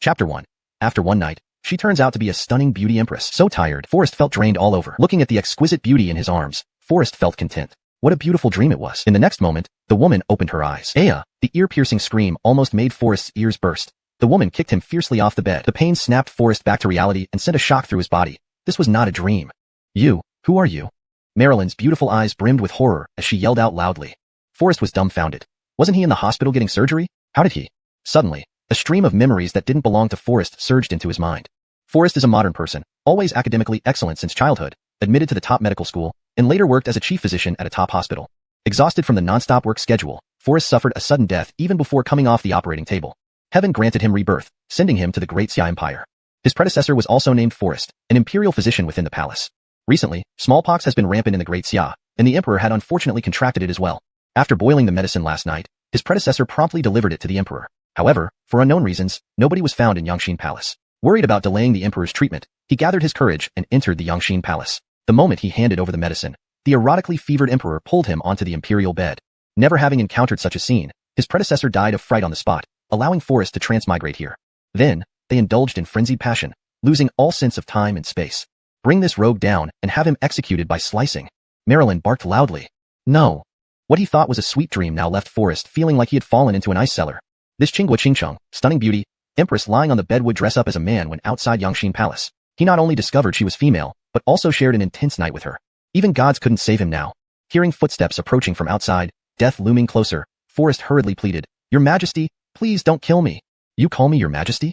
Chapter 1. After one night, she turns out to be a stunning beauty empress. So tired, Forrest felt drained all over. Looking at the exquisite beauty in his arms, Forrest felt content. What a beautiful dream it was. In the next moment, the woman opened her eyes. Aya! The ear-piercing scream almost made Forrest's ears burst. The woman kicked him fiercely off the bed. The pain snapped Forrest back to reality and sent a shock through his body. This was not a dream. You, who are you? Marilyn's beautiful eyes brimmed with horror as she yelled out loudly. Forrest was dumbfounded. Wasn't he in the hospital getting surgery? How did he? Suddenly, a stream of memories that didn't belong to Forrest surged into his mind. Forrest is a modern person, always academically excellent since childhood, admitted to the top medical school, and later worked as a chief physician at a top hospital. Exhausted from the non-stop work schedule, Forrest suffered a sudden death even before coming off the operating table. Heaven granted him rebirth, sending him to the Great Xia Empire. His predecessor was also named Forrest, an imperial physician within the palace. Recently, smallpox has been rampant in the Great Xia, and the emperor had unfortunately contracted it as well. After boiling the medicine last night, his predecessor promptly delivered it to the emperor. However, for unknown reasons, nobody was found in Yangxin Palace. Worried about delaying the emperor's treatment, he gathered his courage and entered the Yangxin Palace. The moment he handed over the medicine, the erotically fevered emperor pulled him onto the imperial bed. Never having encountered such a scene, his predecessor died of fright on the spot, allowing Forrest to transmigrate here. Then, they indulged in frenzied passion, losing all sense of time and space. Bring this rogue down and have him executed by slicing. Marilyn barked loudly. No. What he thought was a sweet dream now left Forrest feeling like he had fallen into an ice cellar. This Qinghua Qingcheng, stunning beauty, empress lying on the bed would dress up as a man when outside Yangxin Palace. He not only discovered she was female, but also shared an intense night with her. Even gods couldn't save him now. Hearing footsteps approaching from outside, death looming closer, Forrest hurriedly pleaded, Your Majesty, please don't kill me. You call me Your Majesty?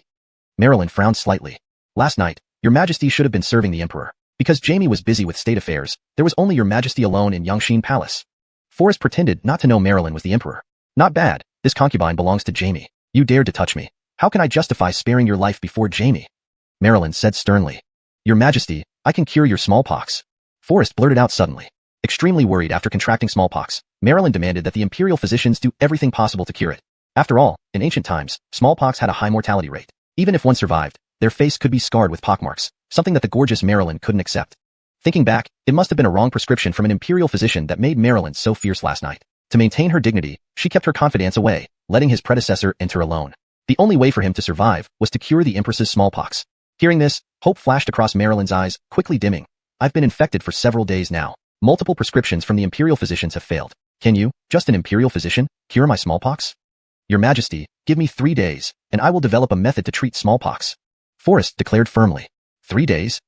Marilyn frowned slightly. Last night, Your Majesty should have been serving the emperor. Because Jamie was busy with state affairs, there was only Your Majesty alone in Yangxin Palace. Forrest pretended not to know Marilyn was the emperor. Not bad. This concubine belongs to Jamie. You dared to touch me. How can I justify sparing your life before Jamie? Marilyn said sternly. Your Majesty, I can cure your smallpox. Forrest blurted out suddenly. Extremely worried after contracting smallpox, Marilyn demanded that the imperial physicians do everything possible to cure it. After all, in ancient times, smallpox had a high mortality rate. Even if one survived, their face could be scarred with pockmarks, something that the gorgeous Marilyn couldn't accept. Thinking back, it must have been a wrong prescription from an imperial physician that made Marilyn so fierce last night. To maintain her dignity, she kept her confidence away, letting his predecessor enter alone. The only way for him to survive was to cure the empress's smallpox. Hearing this, hope flashed across Marilyn's eyes, quickly dimming. I've been infected for several days now. Multiple prescriptions from the imperial physicians have failed. Can you, just an imperial physician, cure my smallpox? Your Majesty, give me 3 days, and I will develop a method to treat smallpox. Forrest declared firmly. 3 days?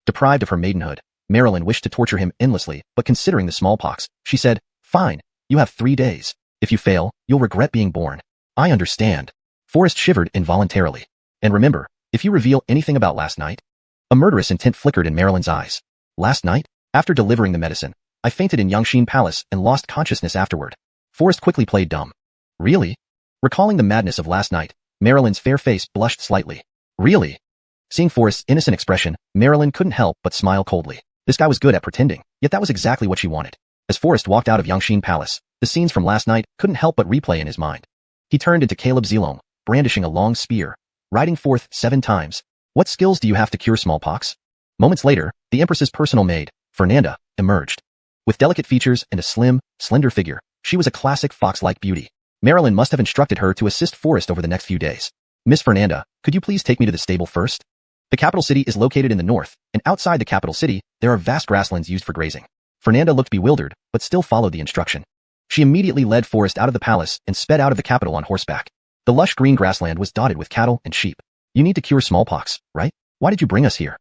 Deprived of her maidenhood, Marilyn wished to torture him endlessly, but considering the smallpox, she said, Fine, you have 3 days. If you fail, you'll regret being born. I understand. Forrest shivered involuntarily. And remember, if you reveal anything about last night... A murderous intent flickered in Marilyn's eyes. Last night, after delivering the medicine, I fainted in Yangxin Palace and lost consciousness afterward. Forrest quickly played dumb. Really? Recalling the madness of last night, Marilyn's fair face blushed slightly. Really? Seeing Forrest's innocent expression, Marilyn couldn't help but smile coldly. This guy was good at pretending, yet that was exactly what she wanted. As Forrest walked out of Yangxin Palace, the scenes from last night couldn't help but replay in his mind. He turned into Caleb Zilong, brandishing a long spear, riding forth 7 times. What skills do you have to cure smallpox? Moments later, the Empress's personal maid, Fernanda, emerged. With delicate features and a slim, slender figure, she was a classic fox-like beauty. Marilyn must have instructed her to assist Forrest over the next few days. Miss Fernanda, could you please take me to the stable first? The capital city is located in the north, and outside the capital city, there are vast grasslands used for grazing. Fernanda looked bewildered, but still followed the instruction. She immediately led Forrest out of the palace and sped out of the capital on horseback. The lush green grassland was dotted with cattle and sheep. You need to cure smallpox, right? Why did you bring us here?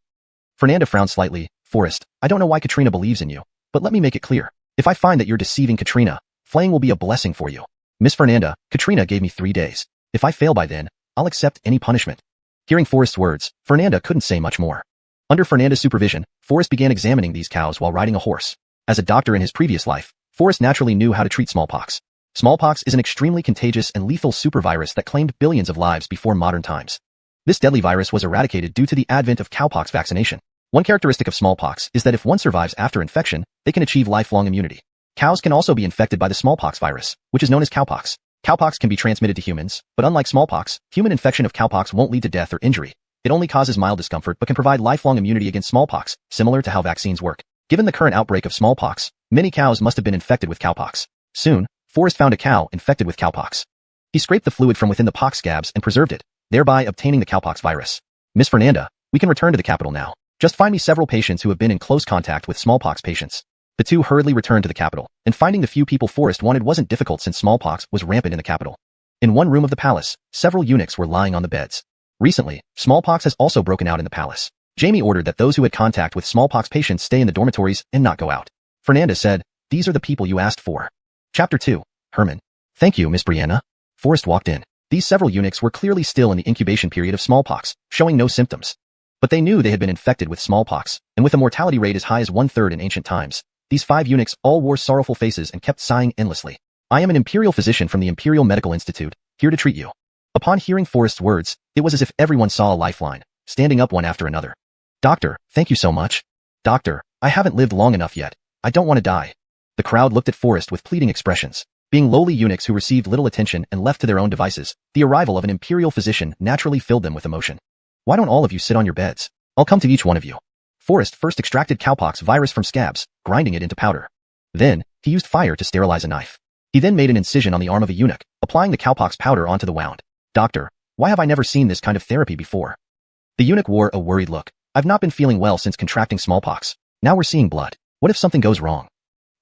Fernanda frowned slightly. Forrest, I don't know why Katrina believes in you, but let me make it clear. If I find that you're deceiving Katrina, flaying will be a blessing for you. Miss Fernanda, Katrina gave me 3 days. If I fail by then, I'll accept any punishment. Hearing Forrest's words, Fernanda couldn't say much more. Under Fernanda's supervision, Forrest began examining these cows while riding a horse. As a doctor in his previous life, Forrest naturally knew how to treat smallpox. Smallpox is an extremely contagious and lethal supervirus that claimed billions of lives before modern times. This deadly virus was eradicated due to the advent of cowpox vaccination. One characteristic of smallpox is that if one survives after infection, they can achieve lifelong immunity. Cows can also be infected by the smallpox virus, which is known as cowpox. Cowpox can be transmitted to humans, but unlike smallpox, human infection of cowpox won't lead to death or injury. It only causes mild discomfort but can provide lifelong immunity against smallpox, similar to how vaccines work. Given the current outbreak of smallpox, many cows must have been infected with cowpox. Soon, Forrest found a cow infected with cowpox. He scraped the fluid from within the pox scabs and preserved it, thereby obtaining the cowpox virus. Miss Fernanda, we can return to the capital now. Just find me several patients who have been in close contact with smallpox patients. The two hurriedly returned to the capital, and finding the few people Forrest wanted wasn't difficult since smallpox was rampant in the capital. In one room of the palace, several eunuchs were lying on the beds. Recently, smallpox has also broken out in the palace. Jamie ordered that those who had contact with smallpox patients stay in the dormitories and not go out. Fernanda said, "These are the people you asked for." Chapter 2. Herman. Thank you, Miss Brianna. Forrest walked in. These several eunuchs were clearly still in the incubation period of smallpox, showing no symptoms. But they knew they had been infected with smallpox, and with a mortality rate as high as 1/3 in ancient times, these 5 eunuchs all wore sorrowful faces and kept sighing endlessly. "I am an imperial physician from the Imperial Medical Institute, here to treat you." Upon hearing Forrest's words, it was as if everyone saw a lifeline, standing up one after another. "Doctor, thank you so much. Doctor, I haven't lived long enough yet. I don't want to die." The crowd looked at Forrest with pleading expressions. Being lowly eunuchs who received little attention and left to their own devices, the arrival of an imperial physician naturally filled them with emotion. "Why don't all of you sit on your beds? I'll come to each one of you." Forrest first extracted cowpox virus from scabs, grinding it into powder. Then, he used fire to sterilize a knife. He then made an incision on the arm of a eunuch, applying the cowpox powder onto the wound. "Doctor, why have I never seen this kind of therapy before?" The eunuch wore a worried look. "I've not been feeling well since contracting smallpox. Now we're seeing blood. What if something goes wrong?"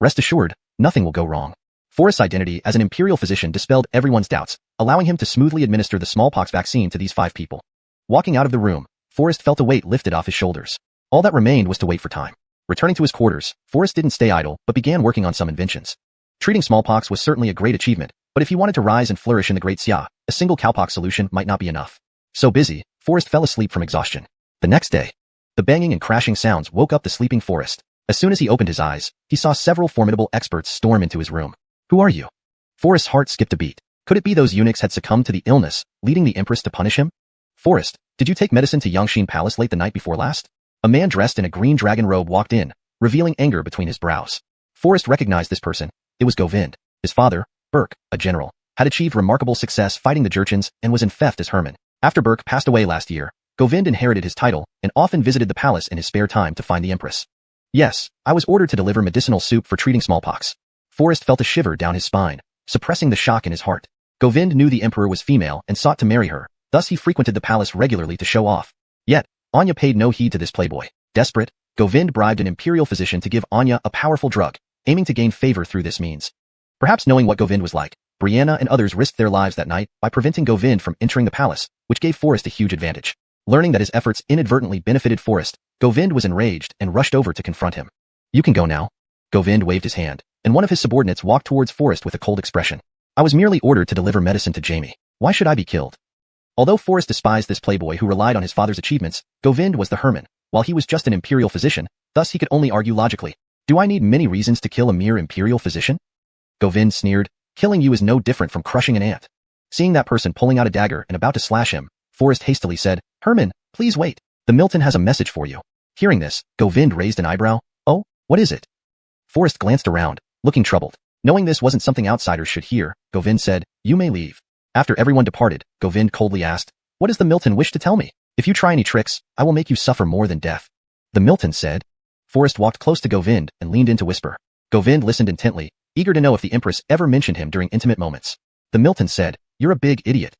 "Rest assured, nothing will go wrong." Forrest's identity as an imperial physician dispelled everyone's doubts, allowing him to smoothly administer the smallpox vaccine to these 5 people. Walking out of the room, Forrest felt a weight lifted off his shoulders. All that remained was to wait for time. Returning to his quarters, Forrest didn't stay idle, but began working on some inventions. Treating smallpox was certainly a great achievement, but if he wanted to rise and flourish in the Great Xia, a single cowpox solution might not be enough. So busy, Forrest fell asleep from exhaustion. The next day, the banging and crashing sounds woke up the sleeping Forrest. As soon as he opened his eyes, he saw several formidable experts storm into his room. "Who are you?" Forrest's heart skipped a beat. Could it be those eunuchs had succumbed to the illness, leading the empress to punish him? "Forrest, did you take medicine to Yangxin Palace late the night before last?" A man dressed in a green dragon robe walked in, revealing anger between his brows. Forrest recognized this person. It was Govind. His father, Burke, a general, had achieved remarkable success fighting the Jurchens and was in theft as Herman. After Burke passed away last year, Govind inherited his title and often visited the palace in his spare time to find the empress. "Yes, I was ordered to deliver medicinal soup for treating smallpox." Forrest felt a shiver down his spine, suppressing the shock in his heart. Govind knew the emperor was female and sought to marry her, thus he frequented the palace regularly to show off. Yet, Anya paid no heed to this playboy. Desperate, Govind bribed an imperial physician to give Anya a powerful drug, aiming to gain favor through this means. Perhaps knowing what Govind was like, Brianna and others risked their lives that night by preventing Govind from entering the palace, which gave Forrest a huge advantage. Learning that his efforts inadvertently benefited Forrest, Govind was enraged and rushed over to confront him. "You can go now." Govind waved his hand, and one of his subordinates walked towards Forrest with a cold expression. "I was merely ordered to deliver medicine to Jamie. Why should I be killed?" Although Forrest despised this playboy who relied on his father's achievements, Govind was the Herman, while he was just an imperial physician, thus he could only argue logically. "Do I need many reasons to kill a mere imperial physician?" Govind sneered. "Killing you is no different from crushing an ant." Seeing that person pulling out a dagger and about to slash him, Forrest hastily said, "Herman, please wait. The Milton has a message for you." Hearing this, Govind raised an eyebrow. "Oh, what is it?" Forrest glanced around, looking troubled. Knowing this wasn't something outsiders should hear, Govind said, "You may leave." After everyone departed, Govind coldly asked, "What does the Milton wish to tell me? If you try any tricks, I will make you suffer more than death." The Milton said. Forrest walked close to Govind and leaned in to whisper. Govind listened intently, eager to know if the empress ever mentioned him during intimate moments. The Milton said, "You're a big idiot."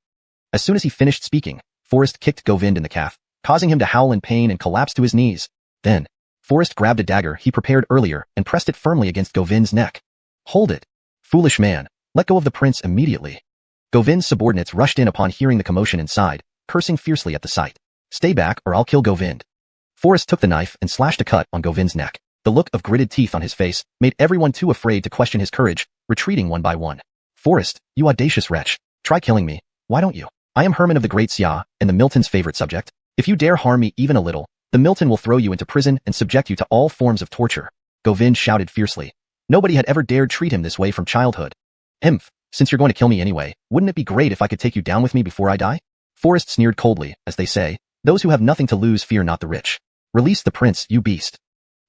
As soon as he finished speaking, Forrest kicked Govind in the calf, causing him to howl in pain and collapse to his knees. Then, Forrest grabbed a dagger he prepared earlier and pressed it firmly against Govind's neck. "Hold it. Foolish man, let go of the prince immediately." Govind's subordinates rushed in upon hearing the commotion inside, cursing fiercely at the sight. "Stay back or I'll kill Govind." Forrest took the knife and slashed a cut on Govind's neck. The look of gritted teeth on his face made everyone too afraid to question his courage, retreating one by one. "Forrest, you audacious wretch, try killing me, why don't you? I am Herman of the Great Xia and the Milton's favorite subject. If you dare harm me even a little, the Milton will throw you into prison and subject you to all forms of torture." Govind shouted fiercely. Nobody had ever dared treat him this way from childhood. Since you're going to kill me anyway, wouldn't it be great if I could take you down with me before I die?" Forrest sneered coldly, as they say, "Those who have nothing to lose fear not the rich. Release the prince, you beast."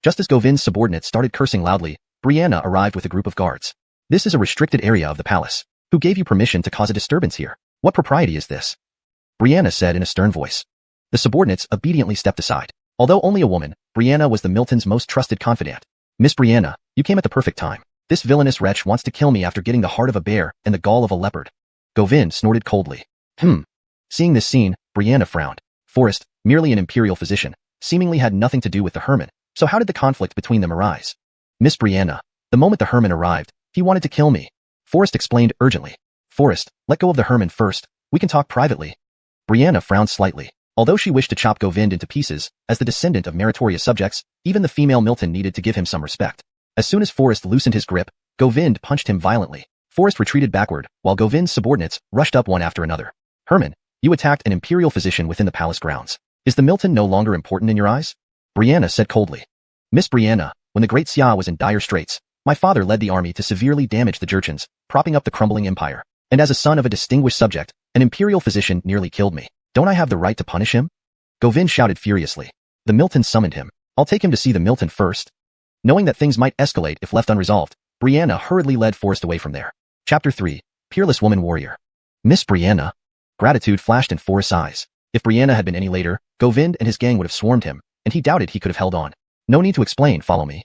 Just as Govind's subordinates started cursing loudly, Brianna arrived with a group of guards. "This is a restricted area of the palace. Who gave you permission to cause a disturbance here? What propriety is this?" Brianna said in a stern voice. The subordinates obediently stepped aside. Although only a woman, Brianna was the Milton's most trusted confidant. "Miss Brianna, you came at the perfect time. This villainous wretch wants to kill me after getting the heart of a bear and the gall of a leopard." Govind snorted coldly. Seeing this scene, Brianna frowned. Forrest, merely an imperial physician, seemingly had nothing to do with the Herman, so how did the conflict between them arise? Miss Brianna, the moment the Herman arrived, he wanted to kill me. Forrest explained urgently. Forrest, let go of the Herman first, we can talk privately. Brianna frowned slightly. Although she wished to chop Govind into pieces, as the descendant of meritorious subjects, even the female Milton needed to give him some respect. As soon as Forrest loosened his grip, Govind punched him violently. Forrest retreated backward, while Govind's subordinates rushed up one after another. Herman, you attacked an imperial physician within the palace grounds. Is the Milton no longer important in your eyes? Brianna said coldly. Miss Brianna, when the great Xia was in dire straits, my father led the army to severely damage the Jurchens, propping up the crumbling empire. And as a son of a distinguished subject, an imperial physician nearly killed me. Don't I have the right to punish him? Govind shouted furiously. The Milton summoned him. I'll take him to see the Milton first. Knowing that things might escalate if left unresolved, Brianna hurriedly led Forrest away from there. Chapter 3. Peerless Woman Warrior. Miss Brianna. Gratitude flashed in Forrest's eyes. If Brianna had been any later, Govind and his gang would have swarmed him, and he doubted he could have held on. No need to explain, follow me.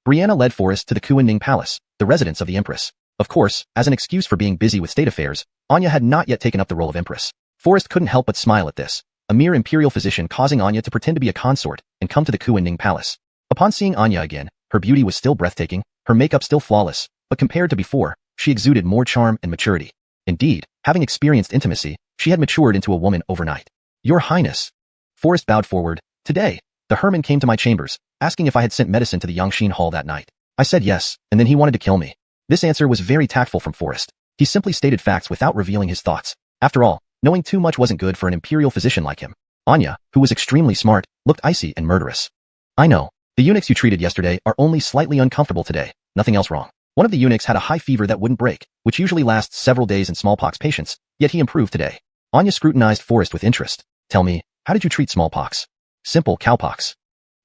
Brianna led Forrest to the Xuanhuan Palace, the residence of the Empress. Of course, as an excuse for being busy with state affairs, Anya had not yet taken up the role of Empress. Forrest couldn't help but smile at this. A mere imperial physician causing Anya to pretend to be a consort and come to the Xuanhuan Palace. Upon seeing Anya again, her beauty was still breathtaking, her makeup still flawless, but compared to before, she exuded more charm and maturity. Indeed, having experienced intimacy, she had matured into a woman overnight. Your Highness. Forrest bowed forward. Today, the Herman came to my chambers, asking if I had sent medicine to the Yangxin Hall that night. I said yes, and then he wanted to kill me. This answer was very tactful from Forrest. He simply stated facts without revealing his thoughts. After all, knowing too much wasn't good for an imperial physician like him. Anya, who was extremely smart, looked icy and murderous. I know. The eunuchs you treated yesterday are only slightly uncomfortable today, nothing else wrong. One of the eunuchs had a high fever that wouldn't break, which usually lasts several days in smallpox patients, yet he improved today. Anya scrutinized Forrest with interest. Tell me, how did you treat smallpox? Simple cowpox.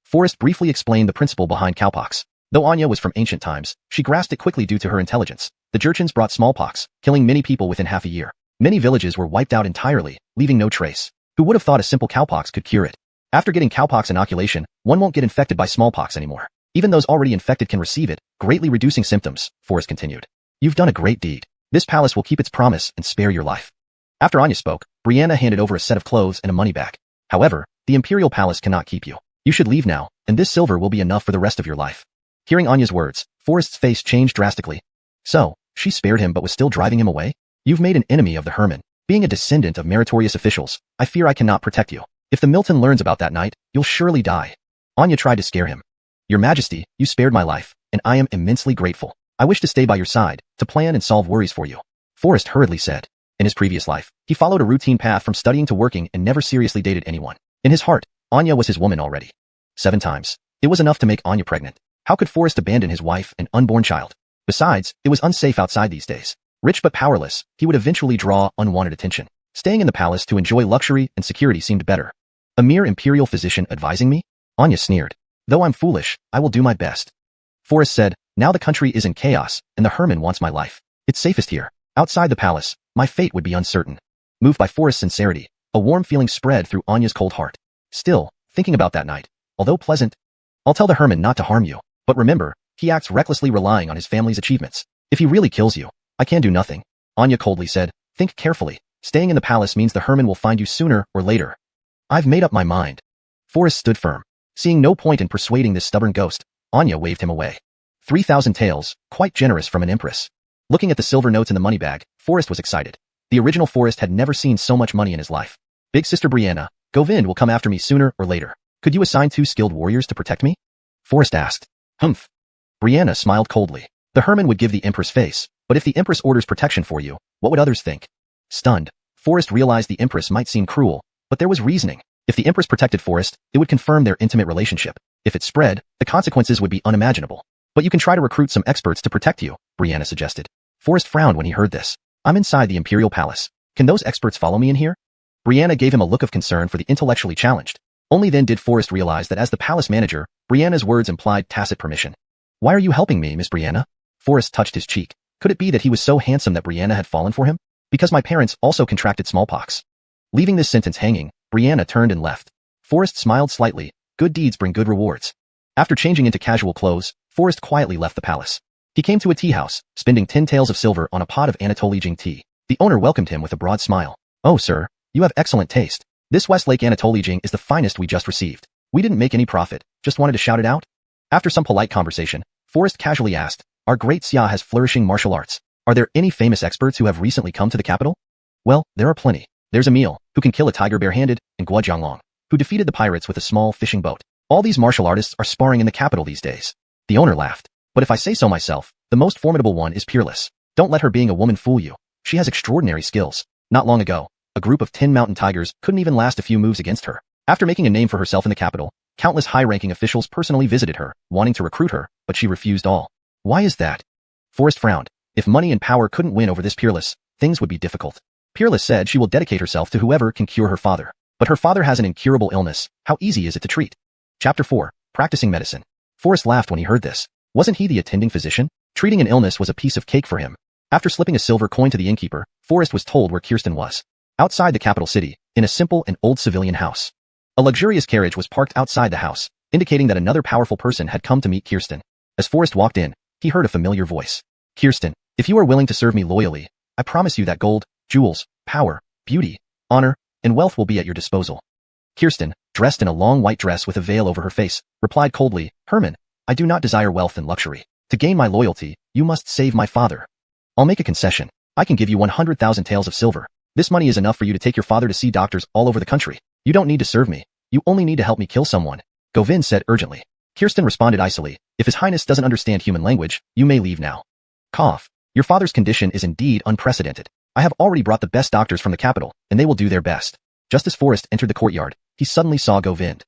Forrest briefly explained the principle behind cowpox. Though Anya was from ancient times, she grasped it quickly due to her intelligence. The Jurchens brought smallpox, killing many people within half a year. Many villages were wiped out entirely, leaving no trace. Who would have thought a simple cowpox could cure it? After getting cowpox inoculation, one won't get infected by smallpox anymore. Even those already infected can receive it, greatly reducing symptoms, Forrest continued. You've done a great deed. This palace will keep its promise and spare your life. After Anya spoke, Brianna handed over a set of clothes and a money bag. However, the imperial palace cannot keep you. You should leave now, and this silver will be enough for the rest of your life. Hearing Anya's words, Forrest's face changed drastically. So, she spared him but was still driving him away? You've made an enemy of the Herman. Being a descendant of meritorious officials, I fear I cannot protect you. If the Milton learns about that night, you'll surely die. Anya tried to scare him. Your Majesty, you spared my life, and I am immensely grateful. I wish to stay by your side, to plan and solve worries for you. Forrest hurriedly said. In his previous life, he followed a routine path from studying to working and never seriously dated anyone. In his heart, Anya was his woman already. 7 times. It was enough to make Anya pregnant. How could Forrest abandon his wife and unborn child? Besides, it was unsafe outside these days. Rich but powerless, he would eventually draw unwanted attention. Staying in the palace to enjoy luxury and security seemed better. A mere imperial physician advising me? Anya sneered. Though I'm foolish, I will do my best. Forrest said, now the country is in chaos, and the Herman wants my life. It's safest here. Outside the palace, my fate would be uncertain. Moved by Forrest's sincerity, a warm feeling spread through Anya's cold heart. Still, thinking about that night, although pleasant, I'll tell the Herman not to harm you. But remember, he acts recklessly relying on his family's achievements. If he really kills you, I can do nothing. Anya coldly said, think carefully. Staying in the palace means the Herman will find you sooner or later. I've made up my mind. Forrest stood firm. Seeing no point in persuading this stubborn ghost, Anya waved him away. 3,000 taels, quite generous from an empress. Looking at the silver notes in the money bag, Forrest was excited. The original Forrest had never seen so much money in his life. Big sister Brianna, Govind will come after me sooner or later. Could you assign 2 skilled warriors to protect me? Forrest asked. Humph. Brianna smiled coldly. The Herman would give the Empress face, but if the Empress orders protection for you, what would others think? Stunned, Forrest realized the Empress might seem cruel, but there was reasoning. If the Empress protected Forrest, it would confirm their intimate relationship. If it spread, the consequences would be unimaginable. But you can try to recruit some experts to protect you, Brianna suggested. Forrest frowned when he heard this. I'm inside the imperial palace. Can those experts follow me in here? Brianna gave him a look of concern for the intellectually challenged. Only then did Forrest realize that as the palace manager, Brianna's words implied tacit permission. Why are you helping me, Miss Brianna? Forrest touched his cheek. Could it be that he was so handsome that Brianna had fallen for him? Because my parents also contracted smallpox. Leaving this sentence hanging, Brianna turned and left. Forrest smiled slightly. Good deeds bring good rewards. After changing into casual clothes, Forrest quietly left the palace. He came to a tea house, spending 10 taels of silver on a pot of Anatolian tea. The owner welcomed him with a broad smile. Oh, sir, You have excellent taste. This Westlake Anatolian is the finest we just received. We didn't make any profit, just wanted to shout it out. After some polite conversation, Forrest casually asked, our great Xia has flourishing martial arts. Are there any famous experts who have recently come to the capital? Well, there are plenty. There's Emil, who can kill a tiger barehanded, and Guo Jianglong, who defeated the pirates with a small fishing boat. All these martial artists are sparring in the capital these days. The owner laughed. But if I say so myself, the most formidable one is Peerless. Don't let her being a woman fool you. She has extraordinary skills. Not long ago, a group of 10 mountain tigers couldn't even last a few moves against her. After making a name for herself in the capital, countless high-ranking officials personally visited her, wanting to recruit her, but she refused all. Why is that? Forrest frowned. If money and power couldn't win over this Peerless, things would be difficult. Peerless said she will dedicate herself to whoever can cure her father. But her father has an incurable illness. How easy is it to treat? Chapter 4. Practicing medicine. Forrest laughed when he heard this. Wasn't he the attending physician? Treating an illness was a piece of cake for him. After slipping a silver coin to the innkeeper, Forrest was told where Kirsten was. Outside the capital city, in a simple and old civilian house. A luxurious carriage was parked outside the house, indicating that another powerful person had come to meet Kirsten. As Forrest walked in, he heard a familiar voice. Kirsten, if you are willing to serve me loyally, I promise you that gold, jewels, power, beauty, honor, and wealth will be at your disposal. Kirsten, dressed in a long white dress with a veil over her face, replied coldly, Herman, I do not desire wealth and luxury. To gain my loyalty, you must save my father. I'll make a concession. I can give you 100,000 taels of silver. This money is enough for you to take your father to see doctors all over the country. You don't need to serve me. You only need to help me kill someone. Govind said urgently. Kirsten responded icily, if His Highness doesn't understand human language, you may leave now. Cough. Your father's condition is indeed unprecedented. I have already brought the best doctors from the capital, and they will do their best. Just as Forrest entered the courtyard, he suddenly saw Govind.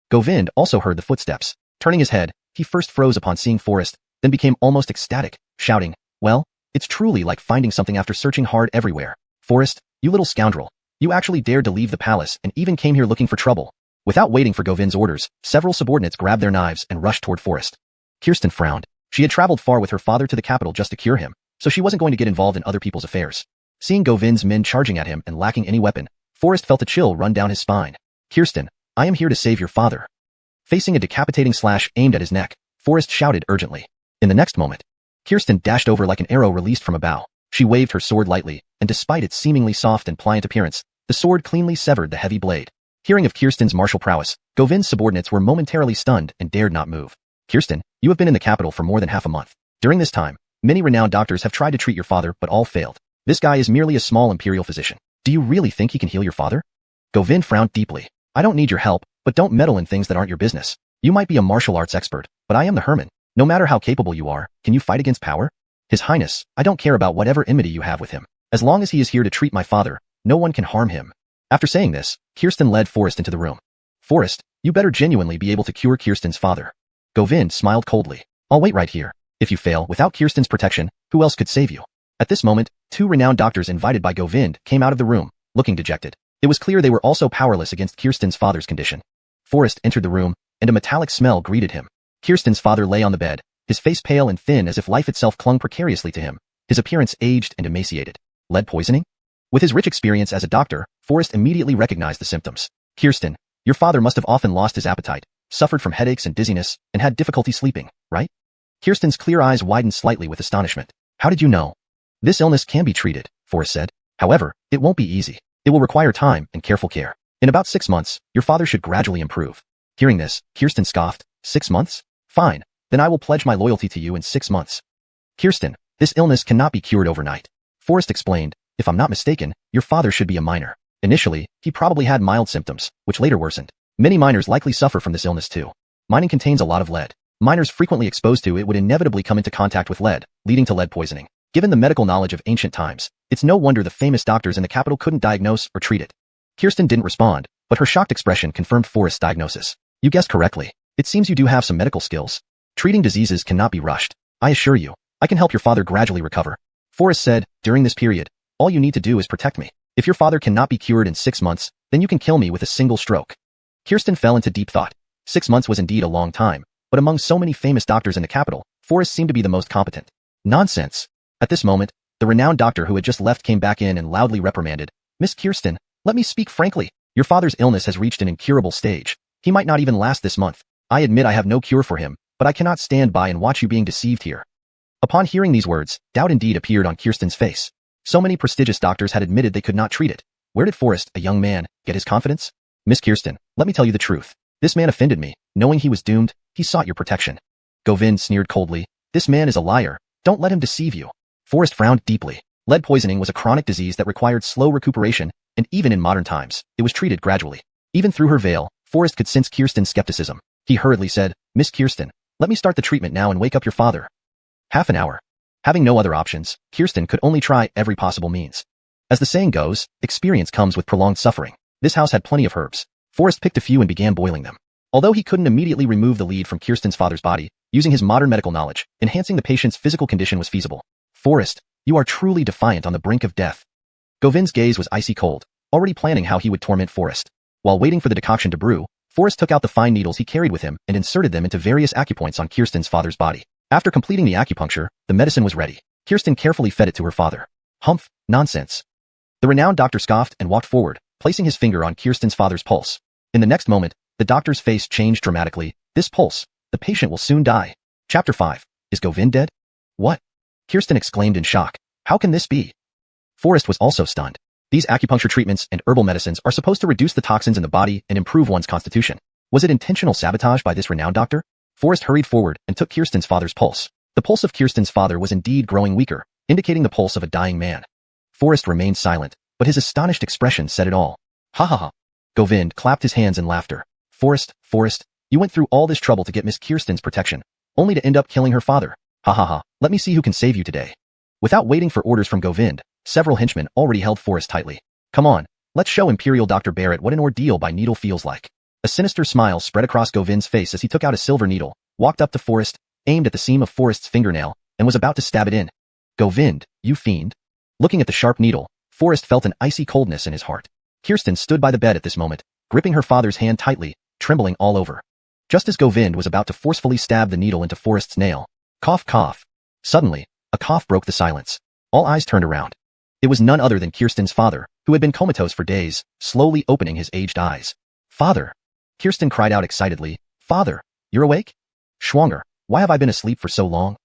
Govind also heard the footsteps. Turning his head, he first froze upon seeing Forrest, then became almost ecstatic, shouting, well, it's truly like finding something after searching hard everywhere. Forrest, you little scoundrel. You actually dared to leave the palace and even came here looking for trouble. Without waiting for Govind's orders, several subordinates grabbed their knives and rushed toward Forrest. Kirsten frowned. She had traveled far with her father to the capital just to cure him, so she wasn't going to get involved in other people's affairs. Seeing Govind's men charging at him and lacking any weapon, Forrest felt a chill run down his spine. Kirsten, I am here to save your father. Facing a decapitating slash aimed at his neck, Forrest shouted urgently. In the next moment, Kirsten dashed over like an arrow released from a bow. She waved her sword lightly, and despite its seemingly soft and pliant appearance, the sword cleanly severed the heavy blade. Hearing of Kirsten's martial prowess, Govind's subordinates were momentarily stunned and dared not move. Kirsten, you have been in the capital for more than half a month. During this time, many renowned doctors have tried to treat your father but all failed. This guy is merely a small imperial physician. Do you really think he can heal your father? Govind frowned deeply. I don't need your help, but don't meddle in things that aren't your business. You might be a martial arts expert, but I am the Herman. No matter how capable you are, can you fight against power? His Highness, I don't care about whatever enmity you have with him. As long as he is here to treat my father, no one can harm him. After saying this, Kirsten led Forrest into the room. Forrest, you better genuinely be able to cure Kirsten's father. Govind smiled coldly. I'll wait right here. If you fail without Kirsten's protection, who else could save you? At this moment, two renowned doctors invited by Govind came out of the room, looking dejected. It was clear they were also powerless against Kirsten's father's condition. Forrest entered the room, and a metallic smell greeted him. Kirsten's father lay on the bed, his face pale and thin as if life itself clung precariously to him, his appearance aged and emaciated. Lead poisoning? With his rich experience as a doctor, Forrest immediately recognized the symptoms. Kirsten, your father must have often lost his appetite, suffered from headaches and dizziness, and had difficulty sleeping, right? Kirsten's clear eyes widened slightly with astonishment. How did you know? This illness can be treated, Forrest said. However, it won't be easy. It will require time and careful care. In about 6 months, your father should gradually improve. Hearing this, Kirsten scoffed. 6 months? Fine. Then I will pledge my loyalty to you in 6 months. Kirsten, this illness cannot be cured overnight. Forrest explained, if I'm not mistaken, your father should be a miner. Initially, he probably had mild symptoms, which later worsened. Many miners likely suffer from this illness too. Mining contains a lot of lead. Miners frequently exposed to it would inevitably come into contact with lead, leading to lead poisoning. Given the medical knowledge of ancient times, it's no wonder the famous doctors in the capital couldn't diagnose or treat it. Kirsten didn't respond, but her shocked expression confirmed Forrest's diagnosis. You guessed correctly. It seems you do have some medical skills. Treating diseases cannot be rushed. I assure you, I can help your father gradually recover. Forrest said, during this period, all you need to do is protect me. If your father cannot be cured in 6 months, then you can kill me with a single stroke. Kirsten fell into deep thought. 6 months was indeed a long time, but among so many famous doctors in the capital, Forrest seemed to be the most competent. Nonsense. At this moment, the renowned doctor who had just left came back in and loudly reprimanded. Miss Kirsten, let me speak frankly. Your father's illness has reached an incurable stage. He might not even last this month. I admit I have no cure for him, but I cannot stand by and watch you being deceived here. Upon hearing these words, doubt indeed appeared on Kirsten's face. So many prestigious doctors had admitted they could not treat it. Where did Forrest, a young man, get his confidence? Miss Kirsten, let me tell you the truth. This man offended me. Knowing he was doomed, he sought your protection. Govind sneered coldly. This man is a liar. Don't let him deceive you. Forrest frowned deeply. Lead poisoning was a chronic disease that required slow recuperation, and even in modern times, it was treated gradually. Even through her veil, Forrest could sense Kirsten's skepticism. He hurriedly said, Miss Kirsten, let me start the treatment now and wake up your father. Half an hour. Having no other options, Kirsten could only try every possible means. As the saying goes, experience comes with prolonged suffering. This house had plenty of herbs. Forrest picked a few and began boiling them. Although he couldn't immediately remove the lead from Kirsten's father's body, using his modern medical knowledge, enhancing the patient's physical condition was feasible. Forrest, you are truly defiant on the brink of death. Govind's gaze was icy cold, already planning how he would torment Forrest. While waiting for the decoction to brew, Forrest took out the fine needles he carried with him and inserted them into various acupoints on Kirsten's father's body. After completing the acupuncture, the medicine was ready. Kirsten carefully fed it to her father. Humph, nonsense. The renowned doctor scoffed and walked forward, placing his finger on Kirsten's father's pulse. In the next moment, the doctor's face changed dramatically. This pulse, the patient will soon die. Chapter 5. Is Govind dead? What? Kirsten exclaimed in shock. How can this be? Forrest was also stunned. These acupuncture treatments and herbal medicines are supposed to reduce the toxins in the body and improve one's constitution. Was it intentional sabotage by this renowned doctor? Forrest hurried forward and took Kirsten's father's pulse. The pulse of Kirsten's father was indeed growing weaker, indicating the pulse of a dying man. Forrest remained silent, but his astonished expression said it all. Ha ha ha. Govind clapped his hands in laughter. Forrest, you went through all this trouble to get Miss Kirsten's protection, only to end up killing her father. Ha ha ha. Let me see who can save you today. Without waiting for orders from Govind, several henchmen already held Forrest tightly. Come on, let's show Imperial Dr. Barrett what an ordeal by needle feels like. A sinister smile spread across Govind's face as he took out a silver needle, walked up to Forrest, aimed at the seam of Forrest's fingernail, and was about to stab it in. Govind, you fiend. Looking at the sharp needle, Forrest felt an icy coldness in his heart. Kirsten stood by the bed at this moment, gripping her father's hand tightly, trembling all over. Just as Govind was about to forcefully stab the needle into Forrest's nail. Cough, cough. Suddenly, a cough broke the silence. All eyes turned around. It was none other than Kirsten's father, who had been comatose for days, slowly opening his aged eyes. Father! Kirsten cried out excitedly. Father, you're awake? Schwanger, why have I been asleep for so long?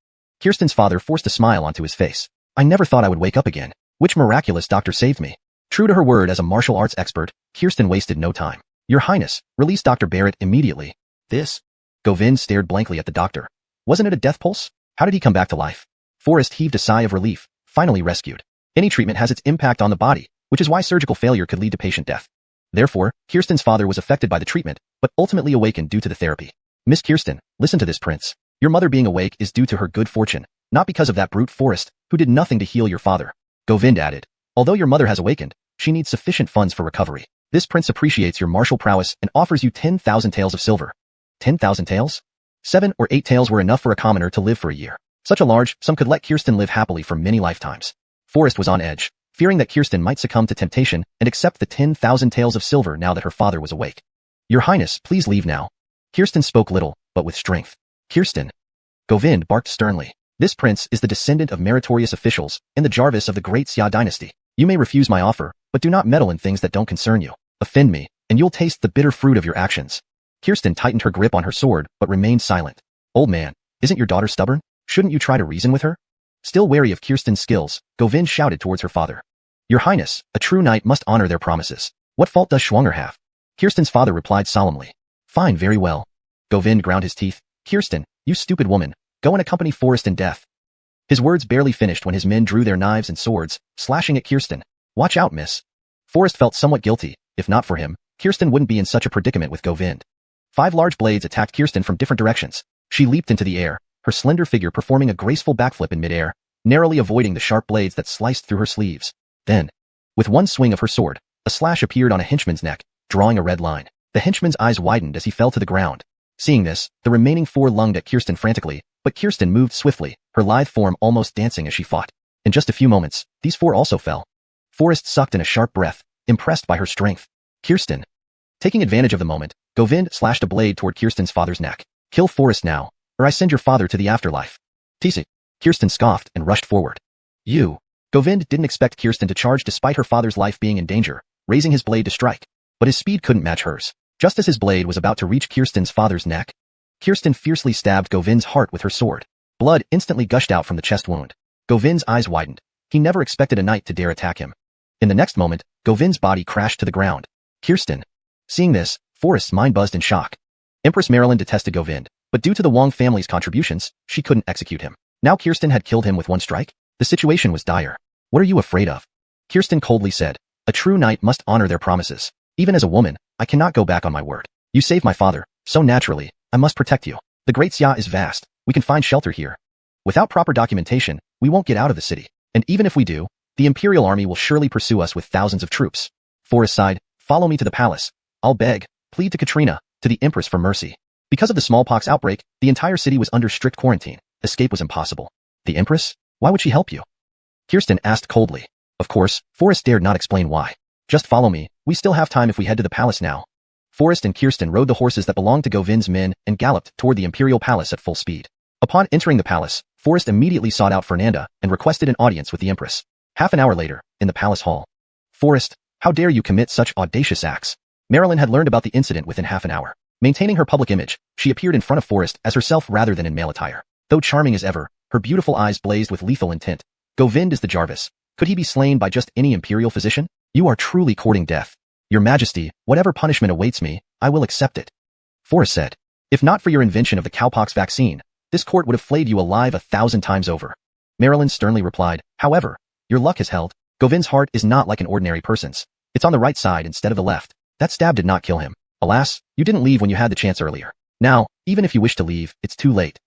Kirsten's father forced a smile onto his face. I never thought I would wake up again. Which miraculous doctor saved me? True to her word as a martial arts expert, Kirsten wasted no time. Your Highness, release Dr. Barrett immediately. This? Govind stared blankly at the doctor. Wasn't it a death pulse? How did he come back to life? Forrest heaved a sigh of relief, finally rescued. Any treatment has its impact on the body, which is why surgical failure could lead to patient death. Therefore, Kirsten's father was affected by the treatment, but ultimately awakened due to the therapy. Miss Kirsten, listen to this, Prince. Your mother being awake is due to her good fortune, not because of that brute Forrest, who did nothing to heal your father. Govind added. Although your mother has awakened, she needs sufficient funds for recovery. This prince appreciates your martial prowess and offers you 10,000 taels of silver. 10,000 taels? 7 or 8 taels were enough for a commoner to live for a year. Such a large sum could let Kirsten live happily for many lifetimes. Forrest was on edge, fearing that Kirsten might succumb to temptation and accept the 10,000 taels of silver now that her father was awake. Your Highness, please leave now. Kirsten spoke little, but with strength. Kirsten. Govind barked sternly. This prince is the descendant of meritorious officials and the Jarvis of the great Xia dynasty. You may refuse my offer, but do not meddle in things that don't concern you. Offend me, and you'll taste the bitter fruit of your actions. Kirsten tightened her grip on her sword, but remained silent. Old man, isn't your daughter stubborn? Shouldn't you try to reason with her? Still wary of Kirsten's skills, Govind shouted towards her father. Your Highness, a true knight must honor their promises. What fault does Schwanger have? Kirsten's father replied solemnly. Fine, very well. Govind ground his teeth. Kirsten, you stupid woman, go and accompany Forrest in death. His words barely finished when his men drew their knives and swords, slashing at Kirsten. Watch out, miss. Forrest felt somewhat guilty. If not for him, Kirsten wouldn't be in such a predicament with Govind. 5 large blades attacked Kirsten from different directions. She leaped into the air, her slender figure performing a graceful backflip in midair, narrowly avoiding the sharp blades that sliced through her sleeves. Then, with one swing of her sword, a slash appeared on a henchman's neck, drawing a red line. The henchman's eyes widened as he fell to the ground. Seeing this, the remaining 4 lunged at Kirsten frantically, but Kirsten moved swiftly, her lithe form almost dancing as she fought. In just a few moments, these 4 also fell. Forrest sucked in a sharp breath, impressed by her strength. Kirsten. Taking advantage of the moment, Govind slashed a blade toward Kirsten's father's neck. Kill Forrest now, or I send your father to the afterlife. Tisi. Kirsten scoffed and rushed forward. You. Govind didn't expect Kirsten to charge despite her father's life being in danger, raising his blade to strike. But his speed couldn't match hers. Just as his blade was about to reach Kirsten's father's neck, Kirsten fiercely stabbed Govind's heart with her sword. Blood instantly gushed out from the chest wound. Govind's eyes widened. He never expected a knight to dare attack him. In the next moment, Govind's body crashed to the ground. Kirsten. Seeing this, Forrest's mind buzzed in shock. Empress Marilyn detested Govind, but due to the Wong family's contributions, she couldn't execute him. Now Kirsten had killed him with one strike? The situation was dire. What are you afraid of? Kirsten coldly said. A true knight must honor their promises. Even as a woman, I cannot go back on my word. You saved my father, so naturally, I must protect you. The Great Xia is vast. We can find shelter here. Without proper documentation, we won't get out of the city. And even if we do, the imperial army will surely pursue us with thousands of troops. Forrest sighed. Follow me to the palace. I'll beg, plead to Katrina, to the empress for mercy. Because of the smallpox outbreak, the entire city was under strict quarantine. Escape was impossible. The empress? Why would she help you? Kirsten asked coldly. Of course, Forrest dared not explain why. Just follow me. We still have time if we head to the palace now. Forrest and Kirsten rode the horses that belonged to Govind's men and galloped toward the imperial palace at full speed. Upon entering the palace, Forrest immediately sought out Fernanda and requested an audience with the empress. Half an hour later, in the palace hall. Forrest, how dare you commit such audacious acts? Marilyn had learned about the incident within half an hour. Maintaining her public image, she appeared in front of Forrest as herself rather than in male attire. Though charming as ever, her beautiful eyes blazed with lethal intent. Govind is the Jarvis. Could he be slain by just any imperial physician? You are truly courting death. Your Majesty, whatever punishment awaits me, I will accept it. Forrest said. If not for your invention of the cowpox vaccine, this court would have flayed you alive 1,000 times over. Marilyn sternly replied, however, your luck has held. Govind's heart is not like an ordinary person's. It's on the right side instead of the left. That stab did not kill him. Alas, you didn't leave when you had the chance earlier. Now, even if you wish to leave, it's too late.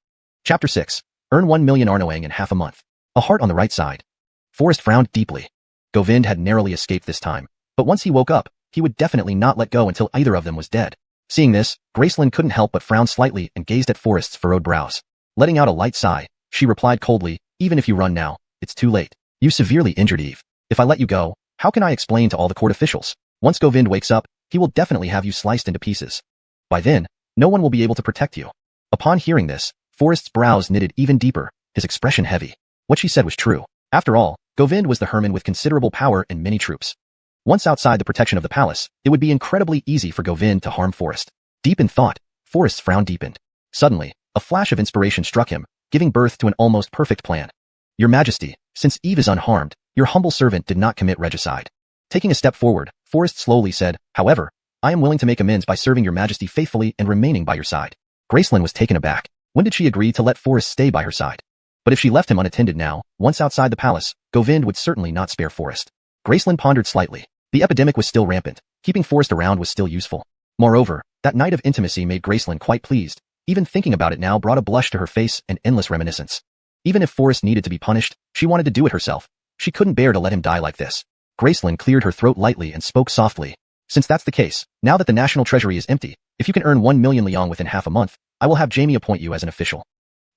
Chapter 6. Earn 1 million Arnoang in half a month. A heart on the right side. Forrest frowned deeply. Govind had narrowly escaped this time, but once he woke up, he would definitely not let go until either of them was dead. Seeing this, Gracelyn couldn't help but frown slightly and gazed at Forrest's furrowed brows. Letting out a light sigh, she replied coldly, even if you run now, it's too late. You severely injured Eve. If I let you go, how can I explain to all the court officials? Once Govind wakes up, he will definitely have you sliced into pieces. By then, no one will be able to protect you. Upon hearing this, Forrest's brows knitted even deeper, his expression heavy. What she said was true. After all, Govind was the Herman with considerable power and many troops. Once outside the protection of the palace, it would be incredibly easy for Govind to harm Forrest. Deep in thought, Forrest's frown deepened. Suddenly, a flash of inspiration struck him, giving birth to an almost perfect plan. Your Majesty, since Eve is unharmed, your humble servant did not commit regicide. Taking a step forward, Forrest slowly said, however, I am willing to make amends by serving your Majesty faithfully and remaining by your side. Gracelyn was taken aback. When did she agree to let Forrest stay by her side? But if she left him unattended now, once outside the palace, Govind would certainly not spare Forrest. Gracelyn pondered slightly. The epidemic was still rampant. Keeping Forrest around was still useful. Moreover, that night of intimacy made Gracelyn quite pleased. Even thinking about it now brought a blush to her face and endless reminiscence. Even if Forrest needed to be punished, she wanted to do it herself. She couldn't bear to let him die like this. Gracelyn cleared her throat lightly and spoke softly. Since that's the case, now that the national treasury is empty, if you can earn 1 million liang within half a month, I will have Jamie appoint you as an official.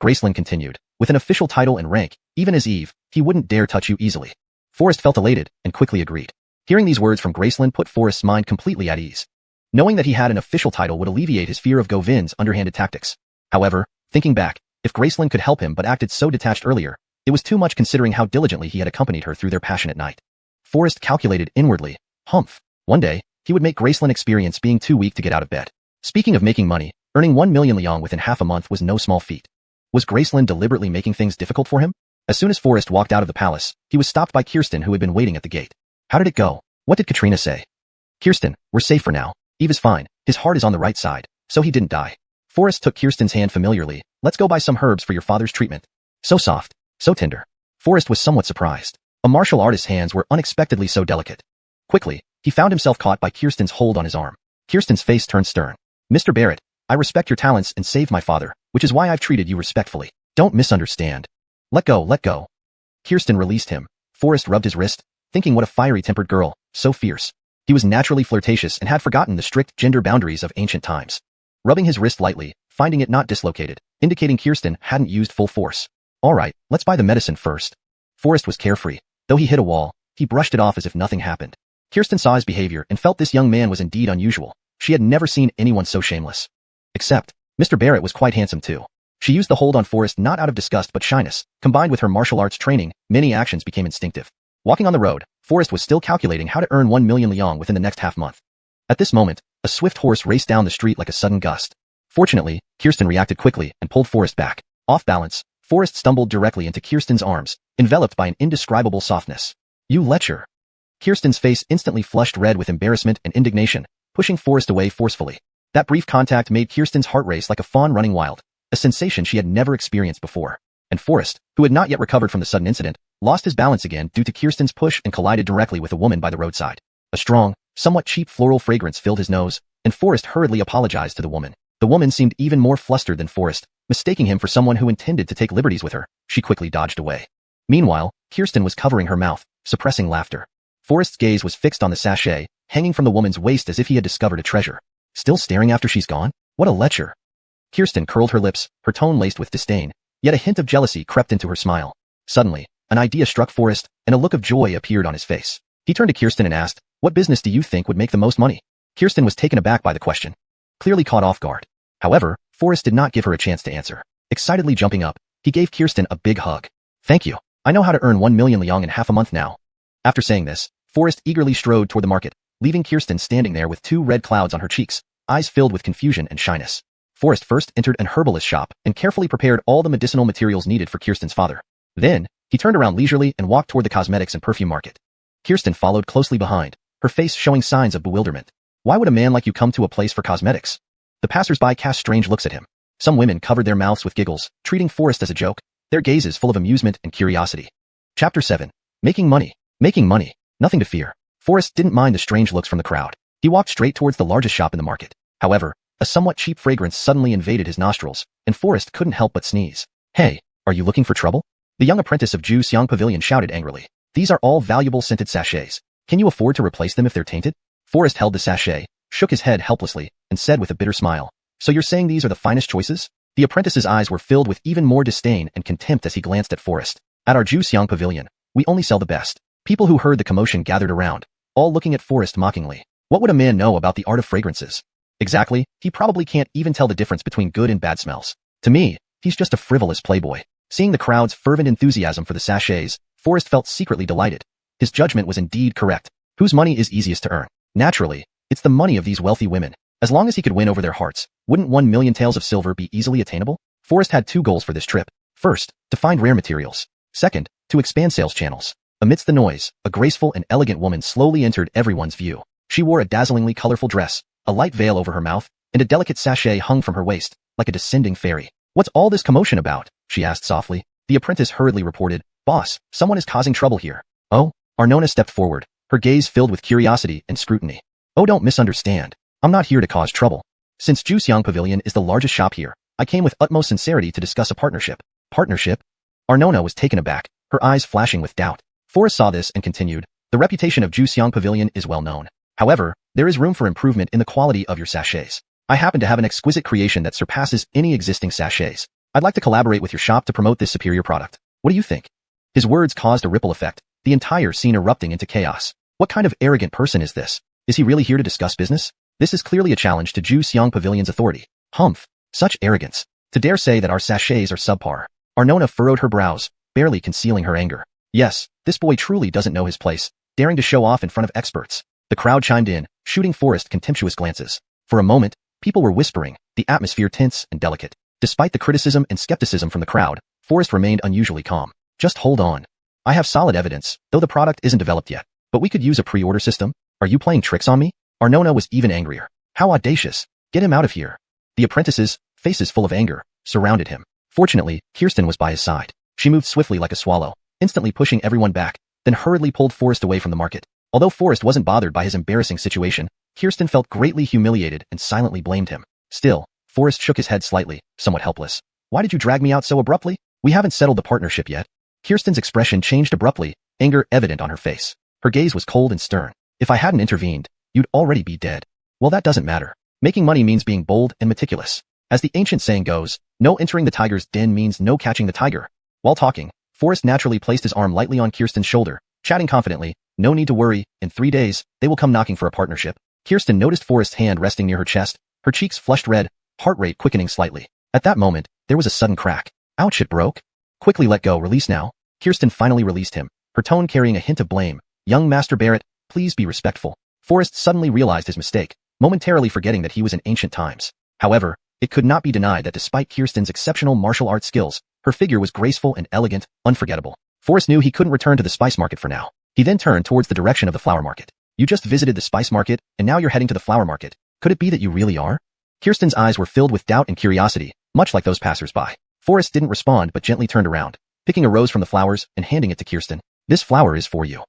Gracelyn continued. With an official title and rank, even as Eve, he wouldn't dare touch you easily. Forrest felt elated and quickly agreed. Hearing these words from Gracelyn put Forrest's mind completely at ease. Knowing that he had an official title would alleviate his fear of Govind's underhanded tactics. However, thinking back, if Gracelyn could help him but acted so detached earlier, it was too much considering how diligently he had accompanied her through their passionate night. Forrest calculated inwardly. Humph. One day, he would make Gracelyn experience being too weak to get out of bed. Speaking of making money, earning 1 million liang within half a month was no small feat. Was Gracelyn deliberately making things difficult for him? As soon as Forrest walked out of the palace, he was stopped by Kirsten who had been waiting at the gate. How did it go? What did Katrina say? Kirsten, we're safe for now. Eve is fine. His heart is on the right side, so he didn't die. Forrest took Kirsten's hand familiarly. Let's go buy some herbs for your father's treatment. So soft, so tender. Forrest was somewhat surprised. A martial artist's hands were unexpectedly so delicate. Quickly, he found himself caught by Kirsten's hold on his arm. Kirsten's face turned stern. Mr. Barrett, I respect your talents and saved my father, which is why I've treated you respectfully. Don't misunderstand. Let go, let go. Kirsten released him. Forrest rubbed his wrist, thinking what a fiery-tempered girl, so fierce. He was naturally flirtatious and had forgotten the strict gender boundaries of ancient times. Rubbing his wrist lightly, finding it not dislocated, indicating Kirsten hadn't used full force. All right, let's buy the medicine first. Forrest was carefree. Though he hit a wall, he brushed it off as if nothing happened. Kirsten saw his behavior and felt this young man was indeed unusual. She had never seen anyone so shameless. Except, Mr. Barrett was quite handsome too. She used the hold on Forrest not out of disgust but shyness. Combined with her martial arts training, many actions became instinctive. Walking on the road, Forrest was still calculating how to earn 1 million liang within the next half month. At this moment, a swift horse raced down the street like a sudden gust. Fortunately, Kirsten reacted quickly and pulled Forrest back. Off balance, Forrest stumbled directly into Kirsten's arms, enveloped by an indescribable softness. You lecher. Kirsten's face instantly flushed red with embarrassment and indignation, pushing Forrest away forcefully. That brief contact made Kirsten's heart race like a fawn running wild, a sensation she had never experienced before. And Forrest, who had not yet recovered from the sudden incident, lost his balance again due to Kirsten's push and collided directly with a woman by the roadside. A strong, somewhat cheap floral fragrance filled his nose, and Forrest hurriedly apologized to the woman. The woman seemed even more flustered than Forrest, mistaking him for someone who intended to take liberties with her. She quickly dodged away. Meanwhile, Kirsten was covering her mouth, suppressing laughter. Forrest's gaze was fixed on the sachet, hanging from the woman's waist as if he had discovered a treasure. Still staring after she's gone? What a lecher. Kirsten curled her lips, her tone laced with disdain, yet a hint of jealousy crept into her smile. Suddenly, an idea struck Forrest, and a look of joy appeared on his face. He turned to Kirsten and asked, "What business do you think would make the most money?" Kirsten was taken aback by the question, clearly caught off guard. However, Forrest did not give her a chance to answer. Excitedly jumping up, he gave Kirsten a big hug. "Thank you. I know how to earn 1 million Loong in half a month now." After saying this, Forrest eagerly strode toward the market, leaving Kirsten standing there with 2 red clouds on her cheeks, eyes filled with confusion and shyness. Forrest first entered an herbalist shop and carefully prepared all the medicinal materials needed for Kirsten's father. Then, he turned around leisurely and walked toward the cosmetics and perfume market. Kirsten followed closely behind, her face showing signs of bewilderment. Why would a man like you come to a place for cosmetics? The passers-by cast strange looks at him. Some women covered their mouths with giggles, treating Forrest as a joke, their gazes full of amusement and curiosity. Chapter 7. Making money. Making money. Nothing to fear. Forrest didn't mind the strange looks from the crowd. He walked straight towards the largest shop in the market. However, a somewhat cheap fragrance suddenly invaded his nostrils, and Forrest couldn't help but sneeze. "Hey, are you looking for trouble?" The young apprentice of Xiuxian Pavilion shouted angrily. "These are all valuable scented sachets. Can you afford to replace them if they're tainted?" Forrest held the sachet, shook his head helplessly, and said with a bitter smile, "So you're saying these are the finest choices?" The apprentice's eyes were filled with even more disdain and contempt as he glanced at Forrest. "At our Xiuxian Pavilion, we only sell the best." People who heard the commotion gathered around, all looking at Forrest mockingly. What would a man know about the art of fragrances? Exactly, he probably can't even tell the difference between good and bad smells. To me, he's just a frivolous playboy. Seeing the crowd's fervent enthusiasm for the sachets, Forrest felt secretly delighted. His judgment was indeed correct. Whose money is easiest to earn? Naturally, it's the money of these wealthy women. As long as he could win over their hearts, wouldn't 1 million taels of silver be easily attainable? Forrest had 2 goals for this trip. First, to find rare materials. Second, to expand sales channels. Amidst the noise, a graceful and elegant woman slowly entered everyone's view. She wore a dazzlingly colorful dress, a light veil over her mouth, and a delicate sachet hung from her waist, like a descending fairy. "What's all this commotion about?" she asked softly. The apprentice hurriedly reported, "Boss, someone is causing trouble here." "Oh?" Arnona stepped forward, her gaze filled with curiosity and scrutiny. "Oh, don't misunderstand. I'm not here to cause trouble. Since Xiuxian Pavilion is the largest shop here, I came with utmost sincerity to discuss a partnership." "Partnership?" Arnona was taken aback, her eyes flashing with doubt. Forrest saw this and continued, "The reputation of Xiuxian Pavilion is well known. However, there is room for improvement in the quality of your sachets. I happen to have an exquisite creation that surpasses any existing sachets. I'd like to collaborate with your shop to promote this superior product. What do you think?" His words caused a ripple effect, the entire scene erupting into chaos. What kind of arrogant person is this? Is he really here to discuss business? This is clearly a challenge to Xiuxian Pavilion's authority. Humph! Such arrogance. To dare say that our sachets are subpar. Arnona furrowed her brows, barely concealing her anger. Yes, this boy truly doesn't know his place, daring to show off in front of experts. The crowd chimed in, shooting Forrest contemptuous glances. For a moment, people were whispering, the atmosphere tense and delicate. Despite the criticism and skepticism from the crowd, Forrest remained unusually calm. "Just hold on. I have solid evidence, though the product isn't developed yet. But we could use a pre-order system. Are you playing tricks on me?" Arnona was even angrier. "How audacious. Get him out of here." The apprentices, faces full of anger, surrounded him. Fortunately, Kirsten was by his side. She moved swiftly like a swallow, instantly pushing everyone back, then hurriedly pulled Forrest away from the market. Although Forrest wasn't bothered by his embarrassing situation, Kirsten felt greatly humiliated and silently blamed him. Still, Forrest shook his head slightly, somewhat helpless. "Why did you drag me out so abruptly? We haven't settled the partnership yet." Kirsten's expression changed abruptly, anger evident on her face. Her gaze was cold and stern. "If I hadn't intervened, you'd already be dead." "Well, that doesn't matter. Making money means being bold and meticulous. As the ancient saying goes, no entering the tiger's den means no catching the tiger." While talking, Forrest naturally placed his arm lightly on Kirsten's shoulder, chatting confidently, "No need to worry, in 3 days, they will come knocking for a partnership." Kirsten noticed Forrest's hand resting near her chest, her cheeks flushed red, heart rate quickening slightly. At that moment, there was a sudden crack. "Ouch, it broke." "Quickly let go, release now." Kirsten finally released him, her tone carrying a hint of blame. "Young Master Barrett, please be respectful." Forrest suddenly realized his mistake, momentarily forgetting that he was in ancient times. However, it could not be denied that despite Kirsten's exceptional martial arts skills, her figure was graceful and elegant, unforgettable. Forrest knew he couldn't return to the spice market for now. He then turned towards the direction of the flower market. You just visited the spice market, and now you're heading to the flower market. Could it be that you really are? Kirsten's eyes were filled with doubt and curiosity, much like those passers-by. Forrest didn't respond but gently turned around, picking a rose from the flowers and handing it to Kirsten. This flower is for you.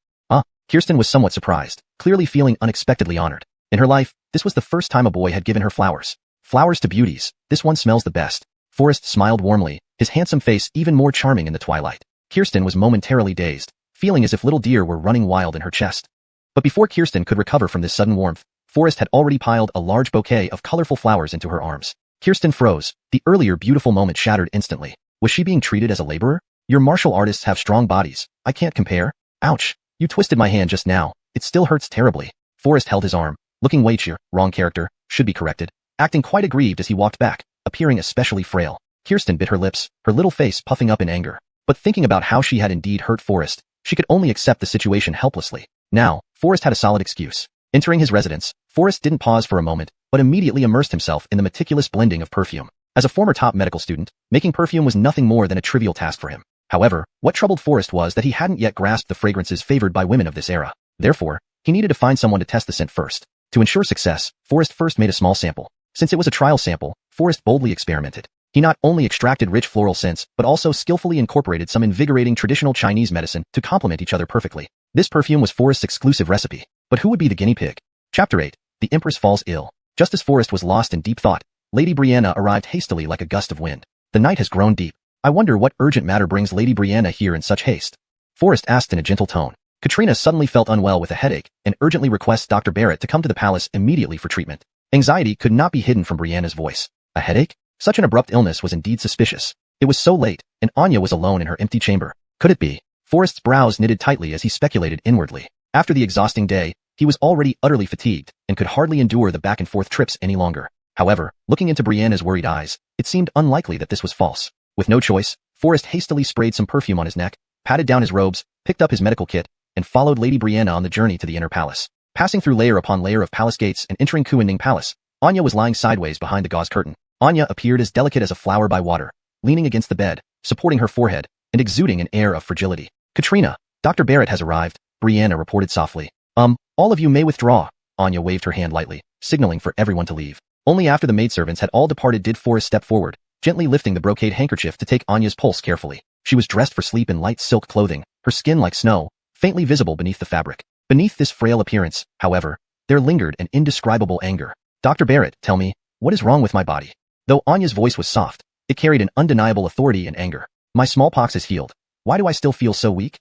Kirsten was somewhat surprised, clearly feeling unexpectedly honored. In her life, this was the first time a boy had given her flowers. Flowers to beauties, this one smells the best. Forrest smiled warmly, his handsome face even more charming in the twilight. Kirsten was momentarily dazed, feeling as if little deer were running wild in her chest. But before Kirsten could recover from this sudden warmth, Forrest had already piled a large bouquet of colorful flowers into her arms. Kirsten froze, the earlier beautiful moment shattered instantly. Was she being treated as a laborer? Your martial artists have strong bodies, I can't compare. Ouch. You twisted my hand just now, it still hurts terribly. Forrest held his arm, looking Wuxia, wrong character, should be corrected, acting quite aggrieved as he walked back, appearing especially frail. Kirsten bit her lips, her little face puffing up in anger. But thinking about how she had indeed hurt Forrest, she could only accept the situation helplessly. Now, Forrest had a solid excuse. Entering his residence, Forrest didn't pause for a moment, but immediately immersed himself in the meticulous blending of perfume. As a former top medical student, making perfume was nothing more than a trivial task for him. However, what troubled Forrest was that he hadn't yet grasped the fragrances favored by women of this era. Therefore, he needed to find someone to test the scent first. To ensure success, Forrest first made a small sample. Since it was a trial sample, Forrest boldly experimented. He not only extracted rich floral scents, but also skillfully incorporated some invigorating traditional Chinese medicine to complement each other perfectly. This perfume was Forrest's exclusive recipe. But who would be the guinea pig? Chapter 8. The Empress falls ill. Just as Forrest was lost in deep thought, Lady Brianna arrived hastily like a gust of wind. The night has grown deep. I wonder what urgent matter brings Lady Brianna here in such haste. Forrest asked in a gentle tone. Katrina suddenly felt unwell with a headache and urgently requests Dr. Barrett to come to the palace immediately for treatment. Anxiety could not be hidden from Brianna's voice. A headache? Such an abrupt illness was indeed suspicious. It was so late, and Anya was alone in her empty chamber. Could it be? Forrest's brows knitted tightly as he speculated inwardly. After the exhausting day, he was already utterly fatigued and could hardly endure the back-and-forth trips any longer. However, looking into Brianna's worried eyes, it seemed unlikely that this was false. With no choice, Forrest hastily sprayed some perfume on his neck, patted down his robes, picked up his medical kit, and followed Lady Brianna on the journey to the inner palace. Passing through layer upon layer of palace gates and entering Kuanding Palace, Anya was lying sideways behind the gauze curtain. Anya appeared as delicate as a flower by water, leaning against the bed, supporting her forehead, and exuding an air of fragility. Katrina, Dr. Barrett has arrived, Brianna reported softly. All of you may withdraw. Anya waved her hand lightly, signaling for everyone to leave. Only after the maidservants had all departed did Forrest step forward, gently lifting the brocade handkerchief to take Anya's pulse carefully. She was dressed for sleep in light silk clothing, her skin like snow, faintly visible beneath the fabric. Beneath this frail appearance, however, there lingered an indescribable anger. Dr. Barrett, tell me, what is wrong with my body? Though Anya's voice was soft, it carried an undeniable authority and anger. My smallpox is healed. Why do I still feel so weak?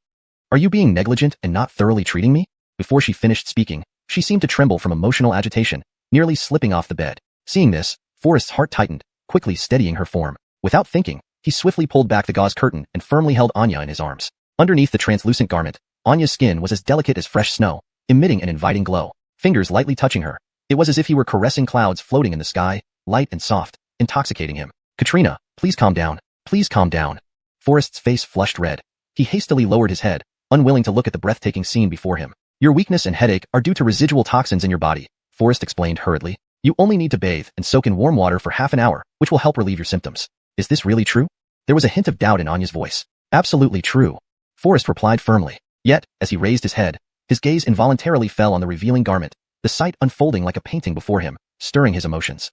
Are you being negligent and not thoroughly treating me? Before she finished speaking, she seemed to tremble from emotional agitation, nearly slipping off the bed. Seeing this, Forrest's heart tightened, quickly steadying her form. Without thinking, he swiftly pulled back the gauze curtain and firmly held Anya in his arms. Underneath the translucent garment, Anya's skin was as delicate as fresh snow, emitting an inviting glow. Fingers lightly touching her, it was as if he were caressing clouds floating in the sky, light and soft, intoxicating him. Katrina, please calm down. Please calm down. Forrest's face flushed red. He hastily lowered his head, unwilling to look at the breathtaking scene before him. Your weakness and headache are due to residual toxins in your body, Forrest explained hurriedly. You only need to bathe and soak in warm water for half an hour, which will help relieve your symptoms. Is this really true? There was a hint of doubt in Anya's voice. Absolutely true, Forrest replied firmly. Yet, as he raised his head, his gaze involuntarily fell on the revealing garment, the sight unfolding like a painting before him, stirring his emotions.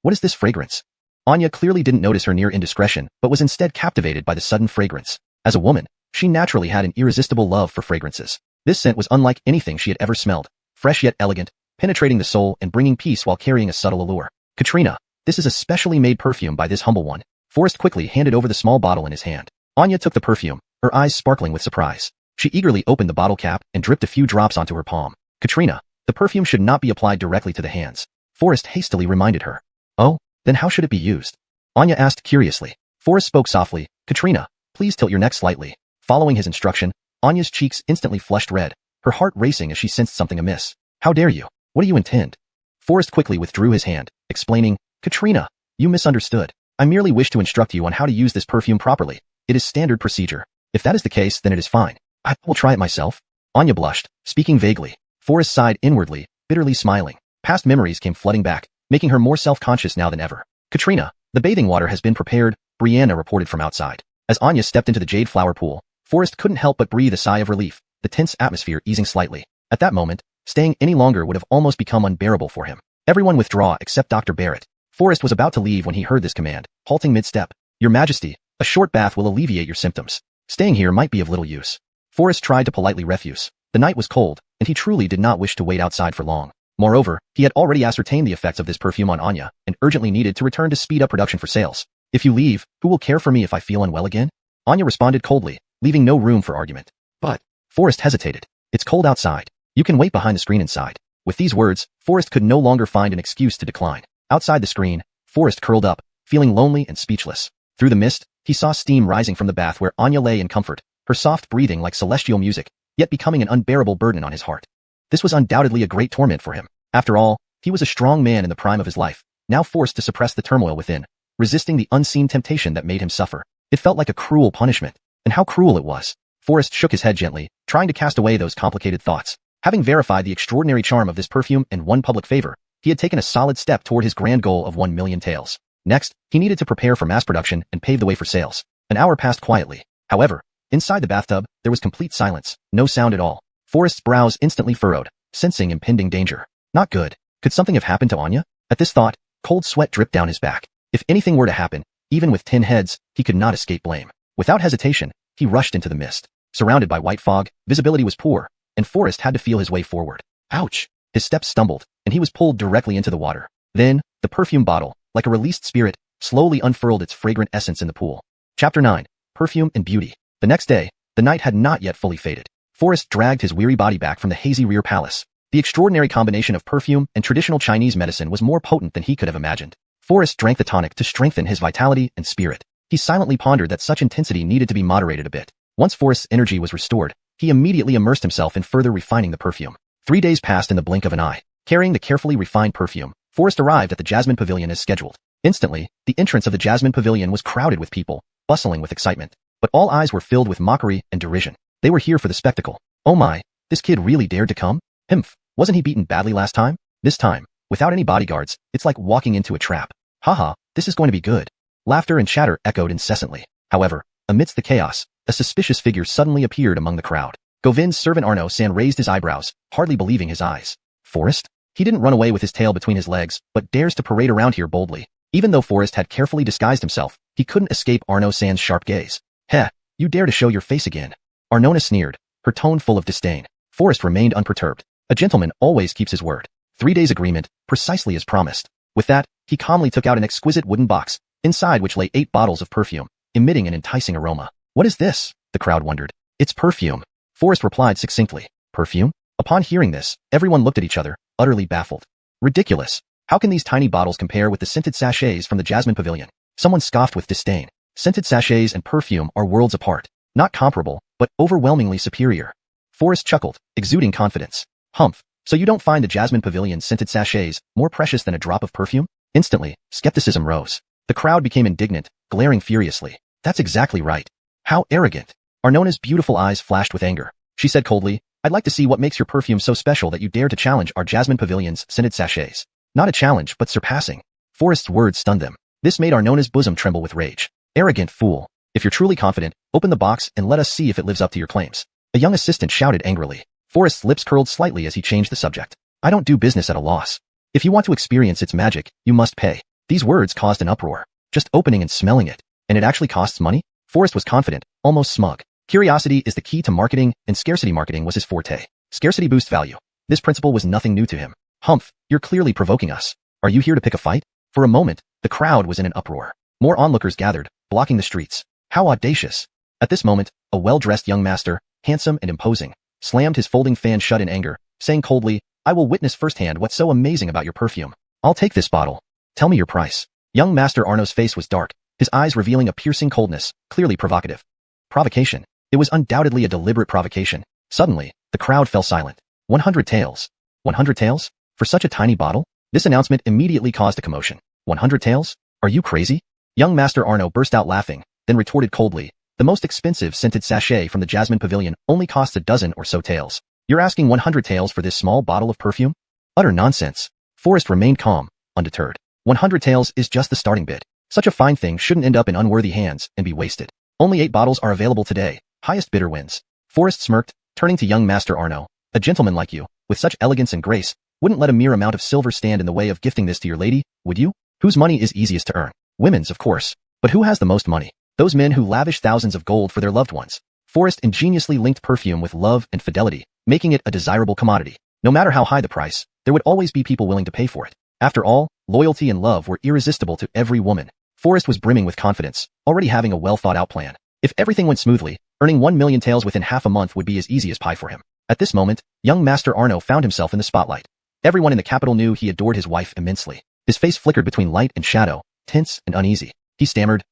What is this fragrance? Anya clearly didn't notice her near indiscretion, but was instead captivated by the sudden fragrance. As a woman, she naturally had an irresistible love for fragrances. This scent was unlike anything she had ever smelled, fresh yet elegant, penetrating the soul and bringing peace while carrying a subtle allure. Katrina, this is a specially made perfume by this humble one. Forrest quickly handed over the small bottle in his hand. Anya took the perfume, her eyes sparkling with surprise. She eagerly opened the bottle cap and dripped a few drops onto her palm. Katrina, the perfume should not be applied directly to the hands. Forrest hastily reminded her. Oh, then how should it be used? Anya asked curiously. Forrest spoke softly. Katrina, please tilt your neck slightly. Following his instruction, Anya's cheeks instantly flushed red, her heart racing as she sensed something amiss. How dare you? What do you intend? Forrest quickly withdrew his hand, explaining, Katrina, you misunderstood. I merely wish to instruct you on how to use this perfume properly. It is standard procedure. If that is the case, then it is fine. I will try it myself. Anya blushed, speaking vaguely. Forrest sighed inwardly, bitterly smiling. Past memories came flooding back, making her more self-conscious now than ever. Katrina, the bathing water has been prepared, Brianna reported from outside. As Anya stepped into the jade flower pool, Forrest couldn't help but breathe a sigh of relief. the tense atmosphere easing slightly. At that moment, staying any longer would have almost become unbearable for him. Everyone withdraw except Dr. Barrett. Forrest was about to leave when he heard this command, halting mid-step. Your Majesty, a short bath will alleviate your symptoms. Staying here might be of little use. Forrest tried to politely refuse. The night was cold, and he truly did not wish to wait outside for long. Moreover, he had already ascertained the effects of this perfume on Anya, and urgently needed to return to speed up production for sales. If you leave, who will care for me if I feel unwell again? Anya responded coldly, leaving no room for argument. But Forrest hesitated. It's cold outside. You can wait behind the screen inside. With these words, Forrest could no longer find an excuse to decline. Outside the screen, Forrest curled up, feeling lonely and speechless. Through the mist, he saw steam rising from the bath where Anya lay in comfort, her soft breathing like celestial music, yet becoming an unbearable burden on his heart. This was undoubtedly a great torment for him. After all, he was a strong man in the prime of his life, now forced to suppress the turmoil within, resisting the unseen temptation that made him suffer. It felt like a cruel punishment. And how cruel it was. Forrest shook his head gently, trying to cast away those complicated thoughts. Having verified the extraordinary charm of this perfume and won public favor, he had taken a solid step toward his grand goal of 1 million taels. Next, he needed to prepare for mass production and pave the way for sales. An hour passed quietly. However, inside the bathtub, there was complete silence, no sound at all. Forrest's brows instantly furrowed, sensing impending danger. Not good. Could something have happened to Anya? At this thought, cold sweat dripped down his back. If anything were to happen, even with 10 heads, he could not escape blame. Without hesitation, he rushed into the mist. Surrounded by white fog, visibility was poor, and Forrest had to feel his way forward. Ouch! His steps stumbled, and he was pulled directly into the water. Then, the perfume bottle, like a released spirit, slowly unfurled its fragrant essence in the pool. Chapter 9. Perfume and Beauty. The next day, the night had not yet fully faded. Forrest dragged his weary body back from the hazy rear palace. The extraordinary combination of perfume and traditional Chinese medicine was more potent than he could have imagined. Forrest drank the tonic to strengthen his vitality and spirit. He silently pondered that such intensity needed to be moderated a bit. Once Forrest's energy was restored, he immediately immersed himself in further refining the perfume. 3 days passed in the blink of an eye. Carrying the carefully refined perfume, Forrest arrived at the Jasmine Pavilion as scheduled. Instantly, the entrance of the Jasmine Pavilion was crowded with people, bustling with excitement. But all eyes were filled with mockery and derision. They were here for the spectacle. Oh my, this kid really dared to come? Himph, wasn't he beaten badly last time? This time, without any bodyguards, it's like walking into a trap. Haha, this is going to be good. Laughter and chatter echoed incessantly. However, amidst the chaos, a suspicious figure suddenly appeared among the crowd. Govin's servant Arnaud-san raised his eyebrows, hardly believing his eyes. Forrest? He didn't run away with his tail between his legs, but dares to parade around here boldly. Even though Forrest had carefully disguised himself, he couldn't escape Arnaud-san's sharp gaze. Heh, you dare to show your face again. Arnona sneered, her tone full of disdain. Forrest remained unperturbed. A gentleman always keeps his word. 3 days agreement, precisely as promised. With that, he calmly took out an exquisite wooden box, inside which lay 8 bottles of perfume, emitting an enticing aroma. What is this? The crowd wondered. It's perfume. Forrest replied succinctly. Perfume? Upon hearing this, everyone looked at each other, utterly baffled. Ridiculous. How can these tiny bottles compare with the scented sachets from the Jasmine Pavilion? Someone scoffed with disdain. Scented sachets and perfume are worlds apart. Not comparable, but overwhelmingly superior. Forrest chuckled, exuding confidence. Humph, so you don't find the Jasmine Pavilion's scented sachets more precious than a drop of perfume? Instantly, skepticism rose. The crowd became indignant, glaring furiously. That's exactly right. How arrogant. Arnona's beautiful eyes flashed with anger. She said coldly, I'd like to see what makes your perfume so special that you dare to challenge our Jasmine Pavilion's scented sachets. Not a challenge, but surpassing. Forrest's words stunned them. This made Arnona's bosom tremble with rage. Arrogant fool. If you're truly confident, open the box and let us see if it lives up to your claims. A young assistant shouted angrily. Forrest's lips curled slightly as he changed the subject. I don't do business at a loss. If you want to experience its magic, you must pay. These words caused an uproar. Just opening and smelling it. And it actually costs money? Forrest was confident, almost smug. Curiosity is the key to marketing, and scarcity marketing was his forte. Scarcity boosts value. This principle was nothing new to him. Humph, you're clearly provoking us. Are you here to pick a fight? For a moment, the crowd was in an uproar. More onlookers gathered, blocking the streets. How audacious. At this moment, a well-dressed young master, handsome and imposing, slammed his folding fan shut in anger, saying coldly, I will witness firsthand what's so amazing about your perfume. I'll take this bottle. Tell me your price. Young Master Arno's face was dark, his eyes revealing a piercing coldness, clearly provocative. Provocation. It was undoubtedly a deliberate provocation. Suddenly, the crowd fell silent. 100 taels. 100 taels? For such a tiny bottle? This announcement immediately caused a commotion. 100 taels? Are you crazy? Young Master Arno burst out laughing, then retorted coldly, the most expensive scented sachet from the Jasmine Pavilion only costs a dozen or so taels. You're asking 100 taels for this small bottle of perfume? Utter nonsense. Forrest remained calm, undeterred. 100 taels is just the starting bid. Such a fine thing shouldn't end up in unworthy hands and be wasted. Only 8 bottles are available today. Highest bidder wins. Forrest smirked, turning to young Master Arno. A gentleman like you, with such elegance and grace, wouldn't let a mere amount of silver stand in the way of gifting this to your lady, would you? Whose money is easiest to earn? Women's, of course. But who has the most money? Those men who lavish thousands of gold for their loved ones. Forrest ingeniously linked perfume with love and fidelity, making it a desirable commodity. No matter how high the price, there would always be people willing to pay for it. After all, loyalty and love were irresistible to every woman. Forrest was brimming with confidence, already having a well-thought-out plan. If everything went smoothly, earning 1,000,000 taels within half a month would be as easy as pie for him. At this moment, young Master Arno found himself in the spotlight. Everyone in the capital knew he adored his wife immensely. His face flickered between light and shadow, tense and uneasy. He stammered,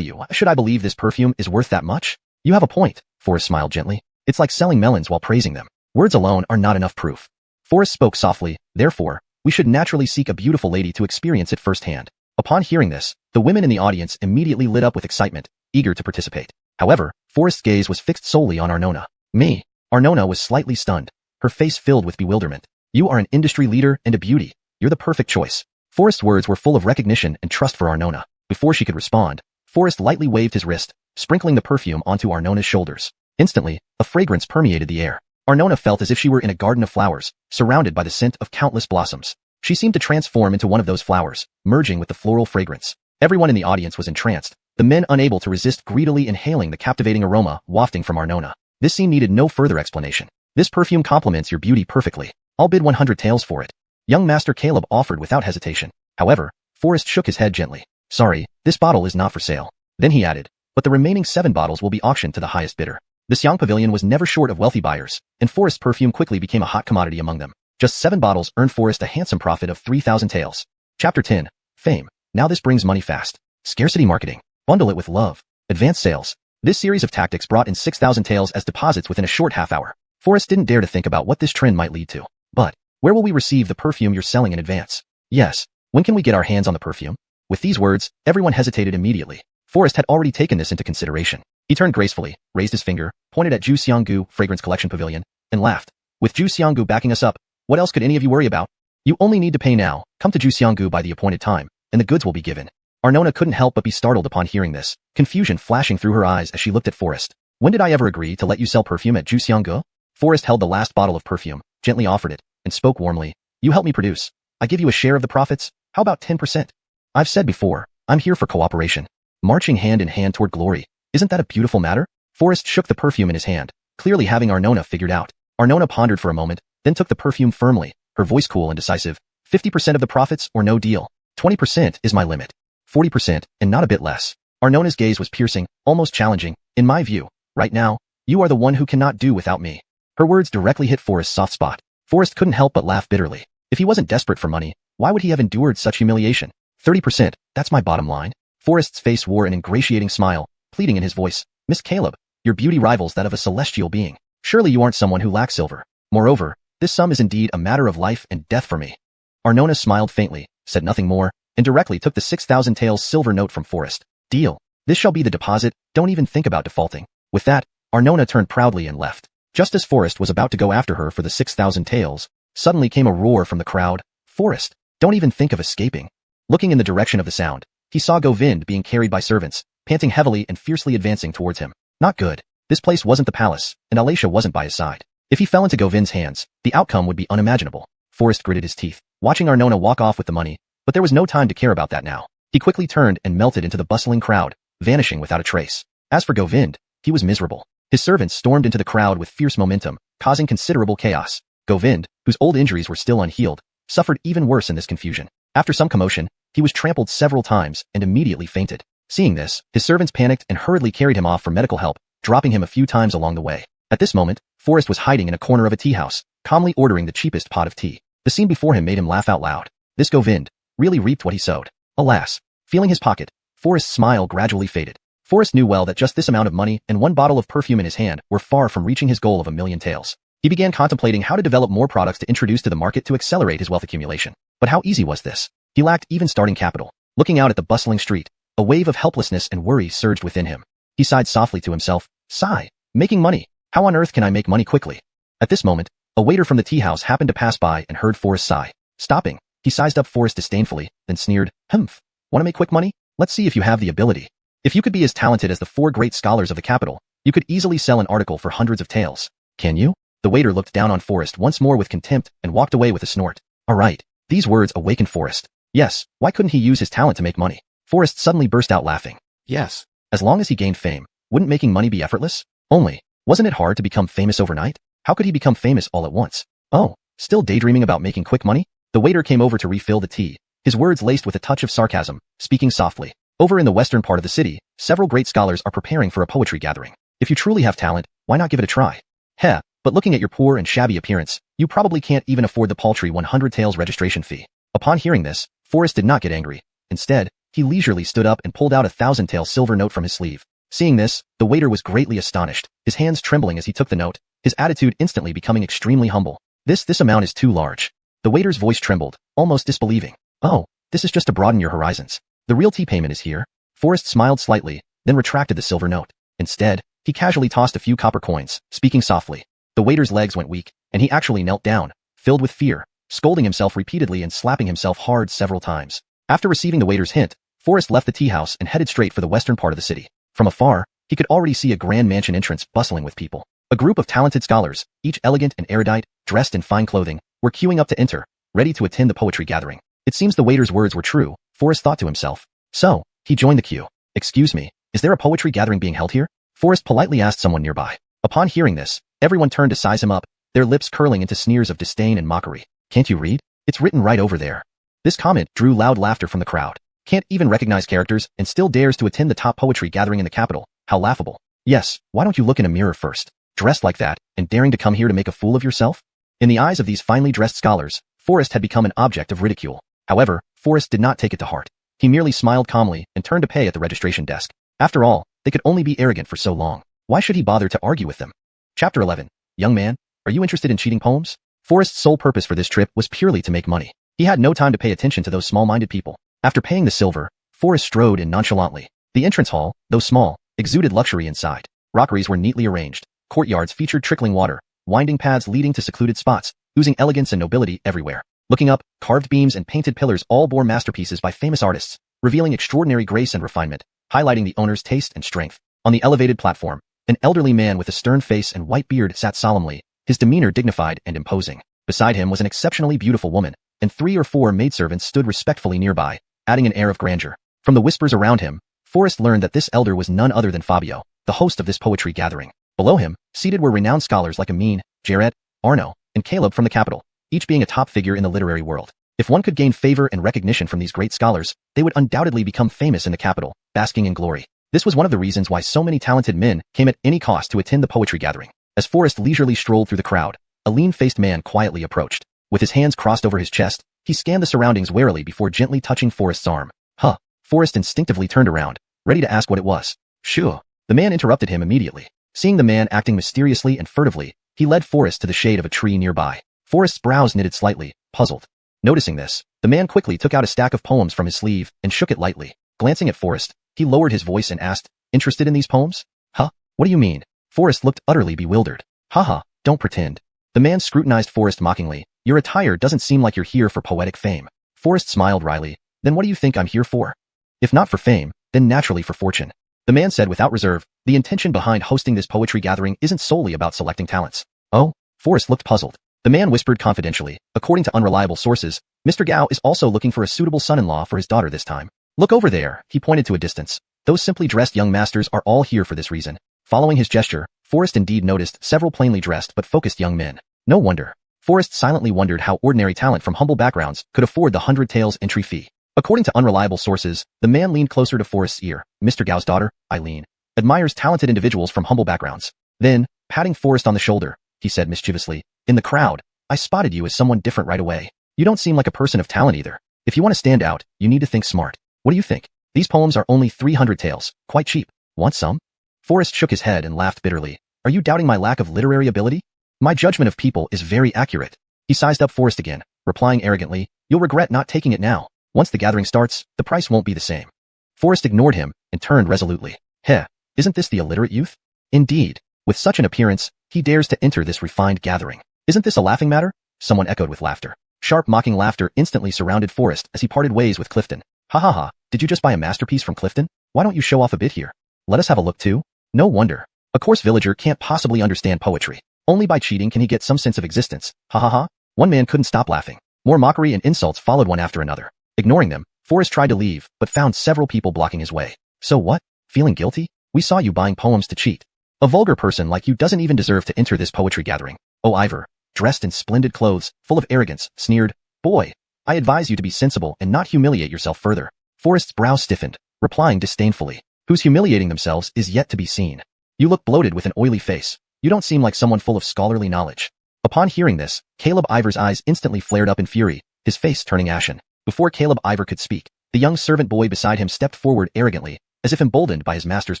should I believe this perfume is worth that much? You have a point, Forrest smiled gently. It's like selling melons while praising them. Words alone are not enough proof. Forrest spoke softly, therefore, we should naturally seek a beautiful lady to experience it firsthand. Upon hearing this, the women in the audience immediately lit up with excitement, eager to participate. However, Forrest's gaze was fixed solely on Arnona. Me. Arnona was slightly stunned, her face filled with bewilderment. You are an industry leader and a beauty. You're the perfect choice. Forrest's words were full of recognition and trust for Arnona. Before she could respond, Forrest lightly waved his wrist, sprinkling the perfume onto Arnona's shoulders. Instantly, a fragrance permeated the air. Arnona felt as if she were in a garden of flowers, surrounded by the scent of countless blossoms. She seemed to transform into one of those flowers, merging with the floral fragrance. Everyone in the audience was entranced, the men unable to resist greedily inhaling the captivating aroma wafting from Arnona. This scene needed no further explanation. This perfume complements your beauty perfectly. I'll bid 100 taels for it. Young Master Caleb offered without hesitation. However, Forrest shook his head gently. Sorry, this bottle is not for sale. Then he added, but the remaining 7 bottles will be auctioned to the highest bidder. The Xiang Pavilion was never short of wealthy buyers, and Forrest's perfume quickly became a hot commodity among them. Just 7 bottles earned Forrest a handsome profit of 3,000 taels. Chapter 10. Fame. Now this brings money fast. Scarcity marketing. Bundle it with love. Advanced sales. This series of tactics brought in 6,000 taels as deposits within a short half hour. Forrest didn't dare to think about what this trend might lead to. But, where will we receive the perfume you're selling in advance? Yes. When can we get our hands on the perfume? With these words, everyone hesitated immediately. Forrest had already taken this into consideration. He turned gracefully, raised his finger, pointed at Xiuxian Fragrance Collection Pavilion, and laughed. With Xiuxian backing us up, what else could any of you worry about? You only need to pay now, come to Xiuxian by the appointed time, and the goods will be given. Arnona couldn't help but be startled upon hearing this, confusion flashing through her eyes as she looked at Forrest. When did I ever agree to let you sell perfume at Xiuxian? Forrest held the last bottle of perfume, gently offered it, and spoke warmly. You help me produce. I give you a share of the profits. How about 10%? I've said before, I'm here for cooperation. Marching hand in hand toward glory. Isn't that a beautiful matter? Forrest shook the perfume in his hand, clearly having Arnona figured out. Arnona pondered for a moment, then took the perfume firmly, her voice cool and decisive. 50% of the profits or no deal. 20% is my limit. 40% and not a bit less. Arnona's gaze was piercing, almost challenging. In my view, right now, you are the one who cannot do without me. Her words directly hit Forrest's soft spot. Forrest couldn't help but laugh bitterly. If he wasn't desperate for money, why would he have endured such humiliation? 30%, that's my bottom line. Forrest's face wore an ingratiating smile, pleading in his voice. Miss Caleb, your beauty rivals that of a celestial being. Surely you aren't someone who lacks silver. Moreover, this sum is indeed a matter of life and death for me. Arnona smiled faintly, said nothing more, and directly took the 6,000 taels silver note from Forrest. Deal. This shall be the deposit, don't even think about defaulting. With that, Arnona turned proudly and left. Just as Forrest was about to go after her for the 6,000 taels, suddenly came a roar from the crowd. Forrest, don't even think of escaping. Looking in the direction of the sound, he saw Govind being carried by servants, panting heavily and fiercely advancing towards him. Not good. This place wasn't the palace, and Alacia wasn't by his side. If he fell into Govind's hands, the outcome would be unimaginable. Forrest gritted his teeth, watching Arnona walk off with the money, but there was no time to care about that now. He quickly turned and melted into the bustling crowd, vanishing without a trace. As for Govind, he was miserable. His servants stormed into the crowd with fierce momentum, causing considerable chaos. Govind, whose old injuries were still unhealed, suffered even worse in this confusion. After some commotion, he was trampled several times and immediately fainted. Seeing this, his servants panicked and hurriedly carried him off for medical help, dropping him a few times along the way. At this moment, Forrest was hiding in a corner of a tea house, calmly ordering the cheapest pot of tea. The scene before him made him laugh out loud. This Govind really reaped what he sowed. Alas, feeling his pocket, Forrest's smile gradually faded. Forrest knew well that just this amount of money and 1 bottle of perfume in his hand were far from reaching his goal of 1,000,000 taels. He began contemplating how to develop more products to introduce to the market to accelerate his wealth accumulation. But how easy was this? He lacked even starting capital. Looking out at the bustling street, a wave of helplessness and worry surged within him. He sighed softly to himself. Sigh. Making money. How on earth can I make money quickly? At this moment, a waiter from the tea house happened to pass by and heard Forrest sigh. Stopping, he sized up Forrest disdainfully, then sneered, Humph. Want to make quick money? Let's see if you have the ability. If you could be as talented as the 4 great scholars of the capital, you could easily sell an article for hundreds of taels. Can you? The waiter looked down on Forrest once more with contempt and walked away with a snort. Alright. These words awakened Forrest. Yes, why couldn't he use his talent to make money? Forrest suddenly burst out laughing. Yes. As long as he gained fame, wouldn't making money be effortless? Only, wasn't it hard to become famous overnight? How could he become famous all at once? Oh, still daydreaming about making quick money? The waiter came over to refill the tea, his words laced with a touch of sarcasm, speaking softly. Over in the western part of the city, several great scholars are preparing for a poetry gathering. If you truly have talent, why not give it a try? Heh, but looking at your poor and shabby appearance, you probably can't even afford the paltry 100 taels registration fee. Upon hearing this, Forrest did not get angry. Instead, he leisurely stood up and pulled out a 1,000-tael silver note from his sleeve. Seeing this, the waiter was greatly astonished, his hands trembling as he took the note, his attitude instantly becoming extremely humble. This amount is too large. The waiter's voice trembled, almost disbelieving. Oh, this is just to broaden your horizons. The realty payment is here. Forrest smiled slightly, then retracted the silver note. Instead, he casually tossed a few copper coins, speaking softly. The waiter's legs went weak, and he actually knelt down, filled with fear, scolding himself repeatedly and slapping himself hard several times. After receiving the waiter's hint, Forrest left the tea house and headed straight for the western part of the city. From afar, he could already see a grand mansion entrance bustling with people. A group of talented scholars, each elegant and erudite, dressed in fine clothing, were queuing up to enter, ready to attend the poetry gathering. It seems the waiter's words were true, Forrest thought to himself. So, he joined the queue. Excuse me, is there a poetry gathering being held here? Forrest politely asked someone nearby. Upon hearing this, everyone turned to size him up, their lips curling into sneers of disdain and mockery. Can't you read? It's written right over there. This comment drew loud laughter from the crowd. Can't even recognize characters and still dares to attend the top poetry gathering in the capital. How laughable. Yes, why don't you look in a mirror first? Dressed like that, and daring to come here to make a fool of yourself? In the eyes of these finely dressed scholars, Forrest had become an object of ridicule. However, Forrest did not take it to heart. He merely smiled calmly and turned to pay at the registration desk. After all, they could only be arrogant for so long. Why should he bother to argue with them? Chapter 11. Young man, are you interested in cheating poems? Forrest's sole purpose for this trip was purely to make money. He had no time to pay attention to those small-minded people. After paying the silver, Forrest strode in nonchalantly. The entrance hall, though small, exuded luxury inside. Rockeries were neatly arranged. Courtyards featured trickling water, winding paths leading to secluded spots, oozing elegance and nobility everywhere. Looking up, carved beams and painted pillars all bore masterpieces by famous artists, revealing extraordinary grace and refinement, highlighting the owner's taste and strength. On the elevated platform, an elderly man with a stern face and white beard sat solemnly, his demeanor dignified and imposing. Beside him was an exceptionally beautiful woman, and 3 or 4 maidservants stood respectfully nearby, adding an air of grandeur. From the whispers around him, Forrest learned that this elder was none other than Fabio, the host of this poetry gathering. Below him, seated were renowned scholars like Amin, Jared, Arno, and Caleb from the capital, each being a top figure in the literary world. If one could gain favor and recognition from these great scholars, they would undoubtedly become famous in the capital, basking in glory. This was one of the reasons why so many talented men came at any cost to attend the poetry gathering. As Forrest leisurely strolled through the crowd, a lean-faced man quietly approached. With his hands crossed over his chest, he scanned the surroundings warily before gently touching Forrest's arm. Huh. Forrest instinctively turned around, ready to ask what it was. Sure. The man interrupted him immediately. Seeing the man acting mysteriously and furtively, he led Forrest to the shade of a tree nearby. Forrest's brows knitted slightly, puzzled. Noticing this, the man quickly took out a stack of poems from his sleeve and shook it lightly. Glancing at Forrest, he lowered his voice and asked, "Interested in these poems?" Huh? What do you mean? Forrest looked utterly bewildered. Haha, don't pretend. The man scrutinized Forrest mockingly. Your attire doesn't seem like you're here for poetic fame. Forrest smiled wryly. Then what do you think I'm here for? If not for fame, then naturally for fortune. The man said without reserve, the intention behind hosting this poetry gathering isn't solely about selecting talents. Oh? Forrest looked puzzled. The man whispered confidentially. According to unreliable sources, Mr. Gao is also looking for a suitable son-in-law for his daughter this time. Look over there, he pointed to a distance. Those simply dressed young masters are all here for this reason. Following his gesture, Forrest indeed noticed several plainly dressed but focused young men. No wonder. Forrest silently wondered how ordinary talent from humble backgrounds could afford the 100 taels entry fee. According to unreliable sources, the man leaned closer to Forrest's ear. Mr. Gao's daughter, Eileen, admires talented individuals from humble backgrounds. Then, patting Forrest on the shoulder, he said mischievously, in the crowd, I spotted you as someone different right away. You don't seem like a person of talent either. If you want to stand out, you need to think smart. What do you think? These poems are only 300 taels, quite cheap. Want some? Forrest shook his head and laughed bitterly. Are you doubting my lack of literary ability? My judgment of people is very accurate. He sized up Forrest again, replying arrogantly, you'll regret not taking it now. Once the gathering starts, the price won't be the same. Forrest ignored him and turned resolutely. Heh, isn't this the illiterate youth? Indeed. With such an appearance, he dares to enter this refined gathering. Isn't this a laughing matter? Someone echoed with laughter. Sharp mocking laughter instantly surrounded Forrest as he parted ways with Clifton. Ha ha ha, did you just buy a masterpiece from Clifton? Why don't you show off a bit here? Let us have a look too? No wonder. A coarse villager can't possibly understand poetry. Only by cheating can he get some sense of existence. Ha ha ha. One man couldn't stop laughing. More mockery and insults followed one after another. Ignoring them, Forrest tried to leave, but found several people blocking his way. So what? Feeling guilty? We saw you buying poems to cheat. A vulgar person like you doesn't even deserve to enter this poetry gathering. Oh, Ivor, dressed in splendid clothes, full of arrogance, sneered, boy, I advise you to be sensible and not humiliate yourself further. Forrest's brow stiffened, replying disdainfully, who's humiliating themselves is yet to be seen. You look bloated with an oily face. You don't seem like someone full of scholarly knowledge. Upon hearing this, Caleb Ivor's eyes instantly flared up in fury, his face turning ashen. Before Caleb Ivor could speak, the young servant boy beside him stepped forward arrogantly, as if emboldened by his master's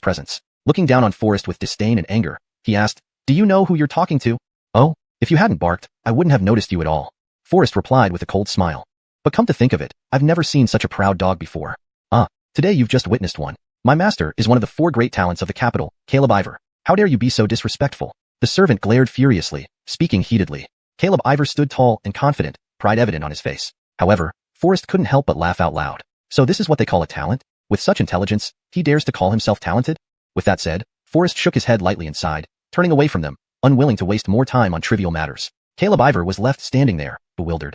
presence. Looking down on Forrest with disdain and anger, he asked, do you know who you're talking to? Oh, if you hadn't barked, I wouldn't have noticed you at all. Forrest replied with a cold smile. But come to think of it, I've never seen such a proud dog before. Today you've just witnessed one. My master is one of the 4 great talents of the capital, Caleb Ivor. How dare you be so disrespectful? The servant glared furiously, speaking heatedly. Caleb Ivor stood tall and confident, pride evident on his face. However, Forrest couldn't help but laugh out loud. So this is what they call a talent? With such intelligence, he dares to call himself talented? With that said, Forrest shook his head lightly and sighed, turning away from them, unwilling to waste more time on trivial matters. Caleb Ivor was left standing there, bewildered.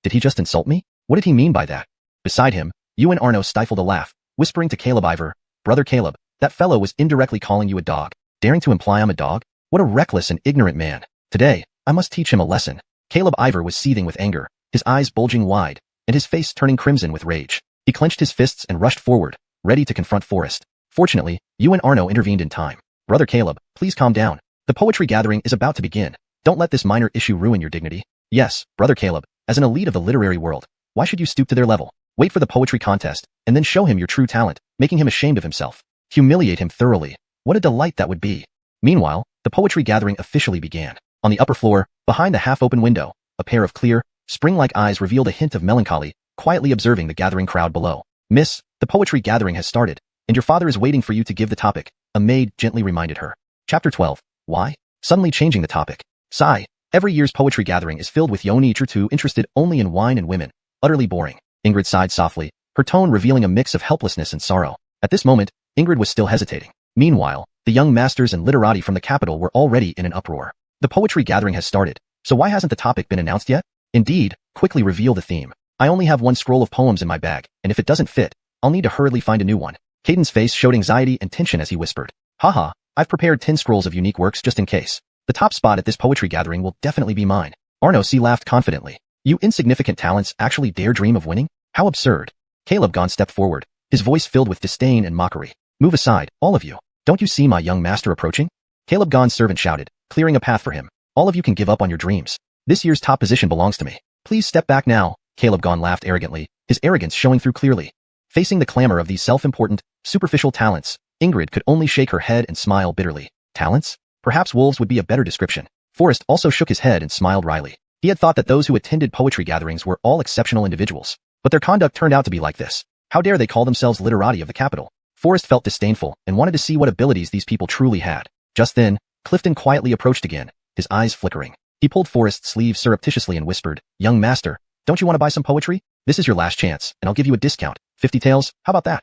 Did he just insult me? What did he mean by that? Beside him, Ewan Arno stifled a laugh, whispering to Caleb Ivor, Brother Caleb, that fellow was indirectly calling you a dog, daring to imply I'm a dog? What a reckless and ignorant man. Today, I must teach him a lesson. Caleb Ivor was seething with anger, his eyes bulging wide, and his face turning crimson with rage. He clenched his fists and rushed forward, ready to confront Forrest. Fortunately, Ewan Arno intervened in time. Brother Caleb, please calm down. The poetry gathering is about to begin. Don't let this minor issue ruin your dignity. Yes, Brother Caleb, as an elite of the literary world, why should you stoop to their level? Wait for the poetry contest, and then show him your true talent, making him ashamed of himself. Humiliate him thoroughly. What a delight that would be. Meanwhile, the poetry gathering officially began. On the upper floor, behind the half-open window, a pair of clear, spring-like eyes revealed a hint of melancholy, quietly observing the gathering crowd below. Miss, the poetry gathering has started, and your father is waiting for you to give the topic, a maid gently reminded her. Chapter 12. Why? Suddenly changing the topic. Sigh. Every year's poetry gathering is filled with yoni too interested only in wine and women. Utterly boring. Ingrid sighed softly, her tone revealing a mix of helplessness and sorrow. At this moment, Ingrid was still hesitating. Meanwhile, the young masters and literati from the capital were already in an uproar. The poetry gathering has started, so why hasn't the topic been announced yet? Indeed, quickly reveal the theme. I only have 1 scroll of poems in my bag, and if it doesn't fit, I'll need to hurriedly find a new one. Caden's face showed anxiety and tension as he whispered. Haha, I've prepared 10 scrolls of unique works just in case. The top spot at this poetry gathering will definitely be mine. Arno C. laughed confidently. You insignificant talents actually dare dream of winning? How absurd. Caleb Gon stepped forward, his voice filled with disdain and mockery. Move aside, all of you. Don't you see my young master approaching? Caleb Gon's servant shouted, clearing a path for him. All of you can give up on your dreams. This year's top position belongs to me. Please step back now. Caleb Gon laughed arrogantly, his arrogance showing through clearly. Facing the clamor of these self-important, superficial talents, Ingrid could only shake her head and smile bitterly. Talents? Perhaps wolves would be a better description. Forrest also shook his head and smiled wryly. He had thought that those who attended poetry gatherings were all exceptional individuals. But their conduct turned out to be like this. How dare they call themselves literati of the capital? Forrest felt disdainful and wanted to see what abilities these people truly had. Just then, Clifton quietly approached again, his eyes flickering. He pulled Forrest's sleeve surreptitiously and whispered, Young master, don't you want to buy some poetry? This is your last chance, and I'll give you a discount. 50 taels, how about that?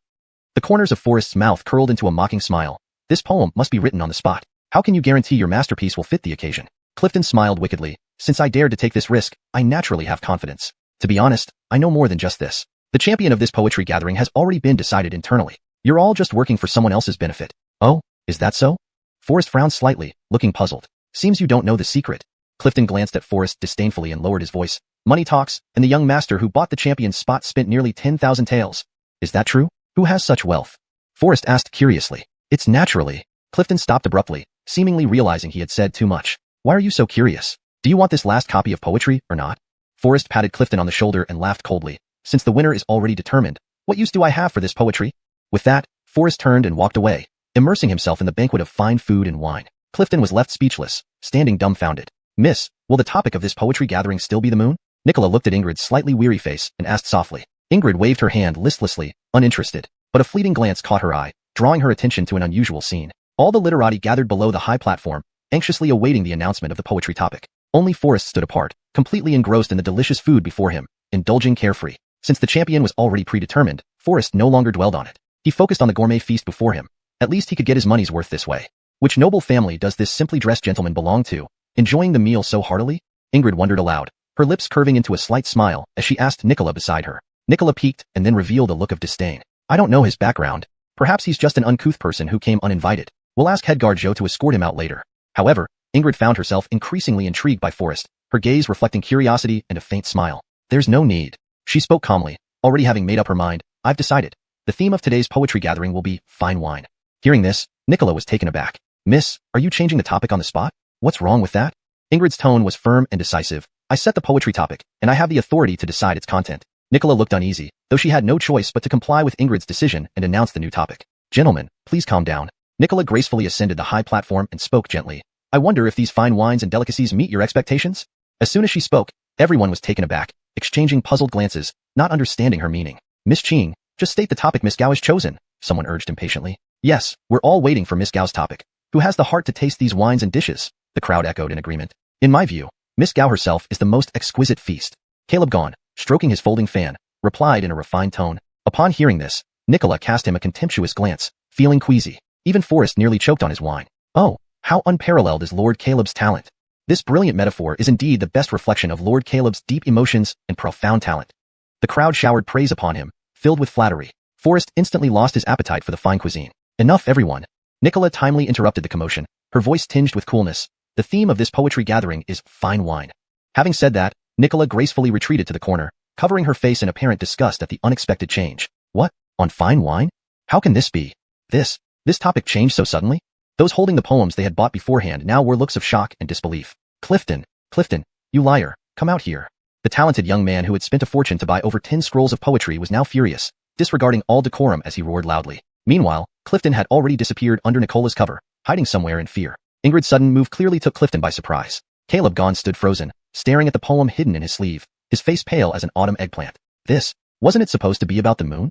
The corners of Forrest's mouth curled into a mocking smile. This poem must be written on the spot. How can you guarantee your masterpiece will fit the occasion? Clifton smiled wickedly. Since I dared to take this risk, I naturally have confidence. To be honest, I know more than just this. The champion of this poetry gathering has already been decided internally. You're all just working for someone else's benefit. Oh, is that so? Forrest frowned slightly, looking puzzled. Seems you don't know the secret. Clifton glanced at Forrest disdainfully and lowered his voice. Money talks, and the young master who bought the champion's spot spent nearly 10,000 taels. Is that true? Who has such wealth? Forrest asked curiously. It's naturally. Clifton stopped abruptly, seemingly realizing he had said too much. Why are you so curious? Do you want this last copy of poetry, or not? Forrest patted Clifton on the shoulder and laughed coldly. Since the winner is already determined, what use do I have for this poetry? With that, Forrest turned and walked away, immersing himself in the banquet of fine food and wine. Clifton was left speechless, standing dumbfounded. Miss, will the topic of this poetry gathering still be the moon? Nicola looked at Ingrid's slightly weary face and asked softly. Ingrid waved her hand listlessly, uninterested, but a fleeting glance caught her eye, drawing her attention to an unusual scene. All the literati gathered below the high platform, anxiously awaiting the announcement of the poetry topic. Only Forrest stood apart, completely engrossed in the delicious food before him, indulging carefree. Since the champion was already predetermined, Forrest no longer dwelled on it. He focused on the gourmet feast before him. At least he could get his money's worth this way. Which noble family does this simply dressed gentleman belong to? Enjoying the meal so heartily? Ingrid wondered aloud, her lips curving into a slight smile as she asked Nicola beside her. Nicola peeked and then revealed a look of disdain. I don't know his background. Perhaps he's just an uncouth person who came uninvited. We'll ask head guard Joe to escort him out later. However, Ingrid found herself increasingly intrigued by Forrest, her gaze reflecting curiosity and a faint smile. There's no need. She spoke calmly, already having made up her mind. I've decided. The theme of today's poetry gathering will be fine wine. Hearing this, Nicola was taken aback. Miss, are you changing the topic on the spot? What's wrong with that? Ingrid's tone was firm and decisive. I set the poetry topic, and I have the authority to decide its content. Nicola looked uneasy, though she had no choice but to comply with Ingrid's decision and announce the new topic. Gentlemen, please calm down. Nicola gracefully ascended the high platform and spoke gently. I wonder if these fine wines and delicacies meet your expectations? As soon as she spoke, everyone was taken aback, exchanging puzzled glances, not understanding her meaning. Miss Ching, just state the topic Miss Gao has chosen, someone urged impatiently. Yes, we're all waiting for Miss Gao's topic. Who has the heart to taste these wines and dishes? The crowd echoed in agreement. In my view, Miss Gao herself is the most exquisite feast. Caleb Gone, stroking his folding fan, replied in a refined tone. Upon hearing this, Nicola cast him a contemptuous glance, feeling queasy. Even Forrest nearly choked on his wine. Oh, how unparalleled is Lord Caleb's talent. This brilliant metaphor is indeed the best reflection of Lord Caleb's deep emotions and profound talent. The crowd showered praise upon him, filled with flattery. Forrest instantly lost his appetite for the fine cuisine. Enough, everyone. Nicola timely interrupted the commotion, her voice tinged with coolness. The theme of this poetry gathering is fine wine. Having said that, Nicola gracefully retreated to the corner, covering her face in apparent disgust at the unexpected change. What? On fine wine? How can this be? This topic changed so suddenly? Those holding the poems they had bought beforehand now wore looks of shock and disbelief. Clifton, you liar, come out here. The talented young man who had spent a fortune to buy over 10 scrolls of poetry was now furious, disregarding all decorum as he roared loudly. Meanwhile, Clifton had already disappeared under Nicola's cover, hiding somewhere in fear. Ingrid's sudden move clearly took Clifton by surprise. Caleb Gone stood frozen, staring at the poem hidden in his sleeve, his face pale as an autumn eggplant. Wasn't it supposed to be about the moon?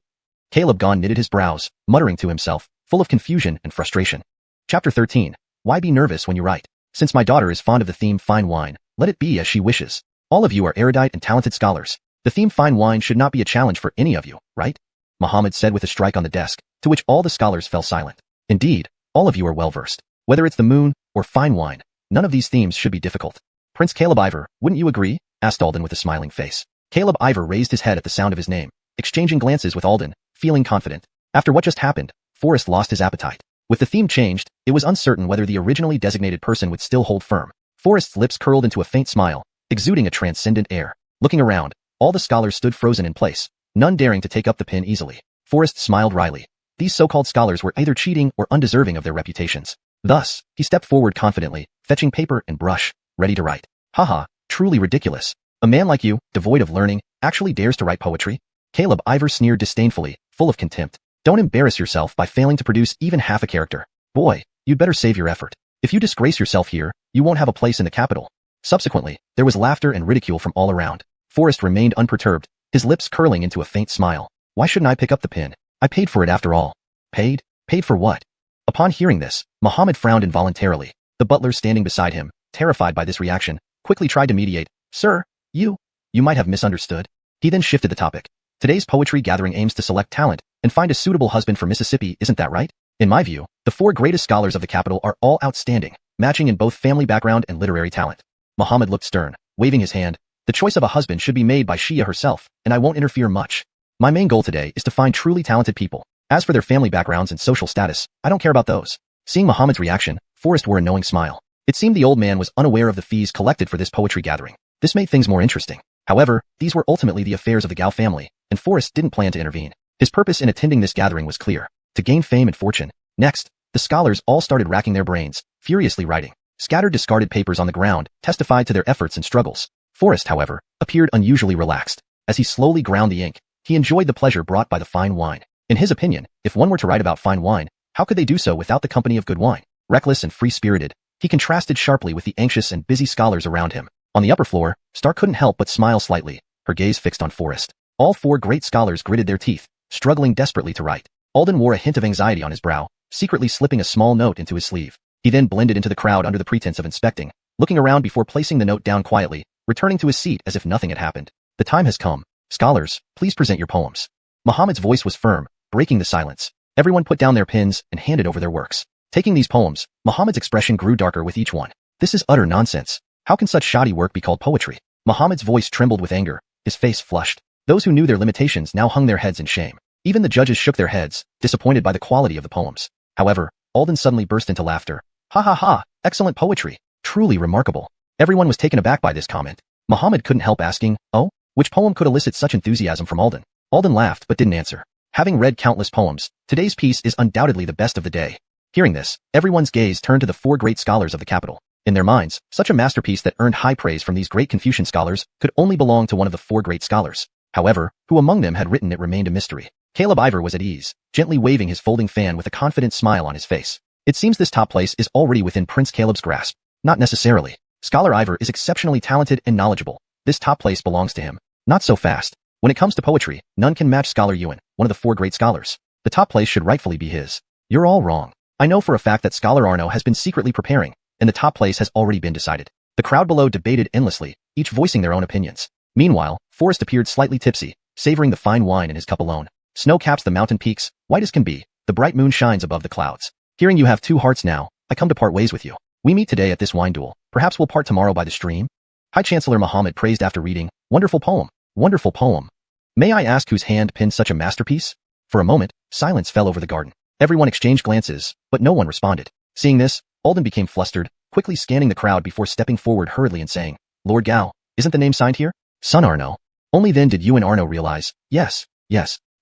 Caleb Gone knitted his brows, muttering to himself, full of confusion and frustration. Chapter 13. Why be nervous when you write? Since my daughter is fond of the theme fine wine, let it be as she wishes. All of you are erudite and talented scholars. The theme fine wine should not be a challenge for any of you, right? Muhammad said with a strike on the desk, to which all the scholars fell silent. Indeed, all of you are well versed. Whether it's the moon or fine wine, none of these themes should be difficult. Prince Caleb Ivor, wouldn't you agree? Asked Alden with a smiling face. Caleb Ivor raised his head at the sound of his name, exchanging glances with Alden, feeling confident. After what just happened, Forrest lost his appetite. With the theme changed, it was uncertain whether the originally designated person would still hold firm. Forrest's lips curled into a faint smile, exuding a transcendent air. Looking around, all the scholars stood frozen in place, none daring to take up the pen easily. Forrest smiled wryly. These so-called scholars were either cheating or undeserving of their reputations. Thus, he stepped forward confidently, fetching paper and brush, ready to write. Haha, truly ridiculous. A man like you, devoid of learning, actually dares to write poetry? Caleb Ivor sneered disdainfully, full of contempt. Don't embarrass yourself by failing to produce even half a character. Boy, you'd better save your effort. If you disgrace yourself here, you won't have a place in the capital. Subsequently, there was laughter and ridicule from all around. Forrest remained unperturbed, his lips curling into a faint smile. Why shouldn't I pick up the pen? I paid for it after all. Paid? Paid for what? Upon hearing this, Muhammad frowned involuntarily. The butler standing beside him, terrified by this reaction, quickly tried to mediate. Sir, you might have misunderstood. He then shifted the topic. Today's poetry gathering aims to select talent and find a suitable husband for Mississippi, isn't that right? In my view, the 4 greatest scholars of the capital are all outstanding, matching in both family background and literary talent. Muhammad looked stern, waving his hand. The choice of a husband should be made by Shia herself, and I won't interfere much. My main goal today is to find truly talented people. As for their family backgrounds and social status, I don't care about those. Seeing Muhammad's reaction, Forrest wore a knowing smile. It seemed the old man was unaware of the fees collected for this poetry gathering. This made things more interesting. However, these were ultimately the affairs of the Gao family, and Forrest didn't plan to intervene. His purpose in attending this gathering was clear: to gain fame and fortune. Next, the scholars all started racking their brains, furiously writing. Scattered discarded papers on the ground testified to their efforts and struggles. Forrest, however, appeared unusually relaxed. As he slowly ground the ink, he enjoyed the pleasure brought by the fine wine. In his opinion, if one were to write about fine wine, how could they do so without the company of good wine? Reckless and free-spirited, he contrasted sharply with the anxious and busy scholars around him. On the upper floor, Star couldn't help but smile slightly, her gaze fixed on Forrest. All 4 great scholars gritted their teeth, struggling desperately to write. Alden wore a hint of anxiety on his brow, secretly slipping a small note into his sleeve. He then blended into the crowd under the pretense of inspecting, looking around before placing the note down quietly, returning to his seat as if nothing had happened. The time has come. Scholars, please present your poems. Muhammad's voice was firm, breaking the silence. Everyone put down their pens and handed over their works. Taking these poems, Muhammad's expression grew darker with each one. This is utter nonsense. How can such shoddy work be called poetry? Muhammad's voice trembled with anger, his face flushed. Those who knew their limitations now hung their heads in shame. Even the judges shook their heads, disappointed by the quality of the poems. However, Alden suddenly burst into laughter. Ha ha ha, excellent poetry. Truly remarkable. Everyone was taken aback by this comment. Muhammad couldn't help asking, oh, which poem could elicit such enthusiasm from Alden? Alden laughed but didn't answer. Having read countless poems, today's piece is undoubtedly the best of the day. Hearing this, everyone's gaze turned to the four great scholars of the capital. In their minds, such a masterpiece that earned high praise from these great Confucian scholars could only belong to one of the four great scholars. However, who among them had written it remained a mystery. Caleb Ivor was at ease, gently waving his folding fan with a confident smile on his face. It seems this top place is already within Prince Caleb's grasp. Not necessarily. Scholar Ivor is exceptionally talented and knowledgeable. This top place belongs to him. Not so fast. When it comes to poetry, none can match Scholar Yuan, one of the four great scholars. The top place should rightfully be his. You're all wrong. I know for a fact that Scholar Arno has been secretly preparing, and the top place has already been decided. The crowd below debated endlessly, each voicing their own opinions. Meanwhile, Forrest appeared slightly tipsy, savoring the fine wine in his cup alone. Snow caps the mountain peaks, white as can be, the bright moon shines above the clouds. Hearing you have two hearts now, I come to part ways with you. We meet today at this wine duel, perhaps we'll part tomorrow by the stream? High Chancellor Muhammad praised after reading, wonderful poem, wonderful poem. May I ask whose hand penned such a masterpiece? For a moment, silence fell over the garden. Everyone exchanged glances, but no one responded. Seeing this, Alden became flustered, quickly scanning the crowd before stepping forward hurriedly and saying, Lord Gao, isn't the name signed here? Son Arno. Only then did Yuan Arno realize, yes,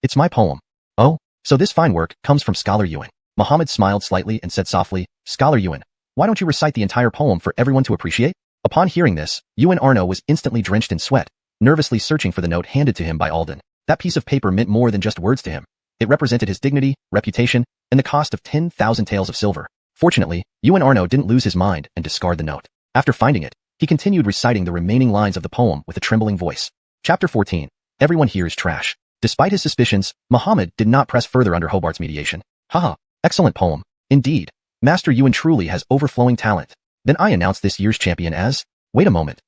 it's my poem. Oh, so this fine work comes from Scholar Yuan. Muhammad smiled slightly and said softly, Scholar Yuan, why don't you recite the entire poem for everyone to appreciate? Upon hearing this, Yuan Arno was instantly drenched in sweat, nervously searching for the note handed to him by Alden. That piece of paper meant more than just words to him. It represented his dignity, reputation, and the cost of 10,000 taels of silver. Fortunately, Yuan Arno didn't lose his mind and discard the note. After finding it, he continued reciting the remaining lines of the poem with a trembling voice. Chapter 14. Everyone here is trash. Despite his suspicions, Muhammad did not press further under Hobart's mediation. Haha, excellent poem. Indeed. Master Yuan truly has overflowing talent. Then I announce this year's champion as... Wait a moment.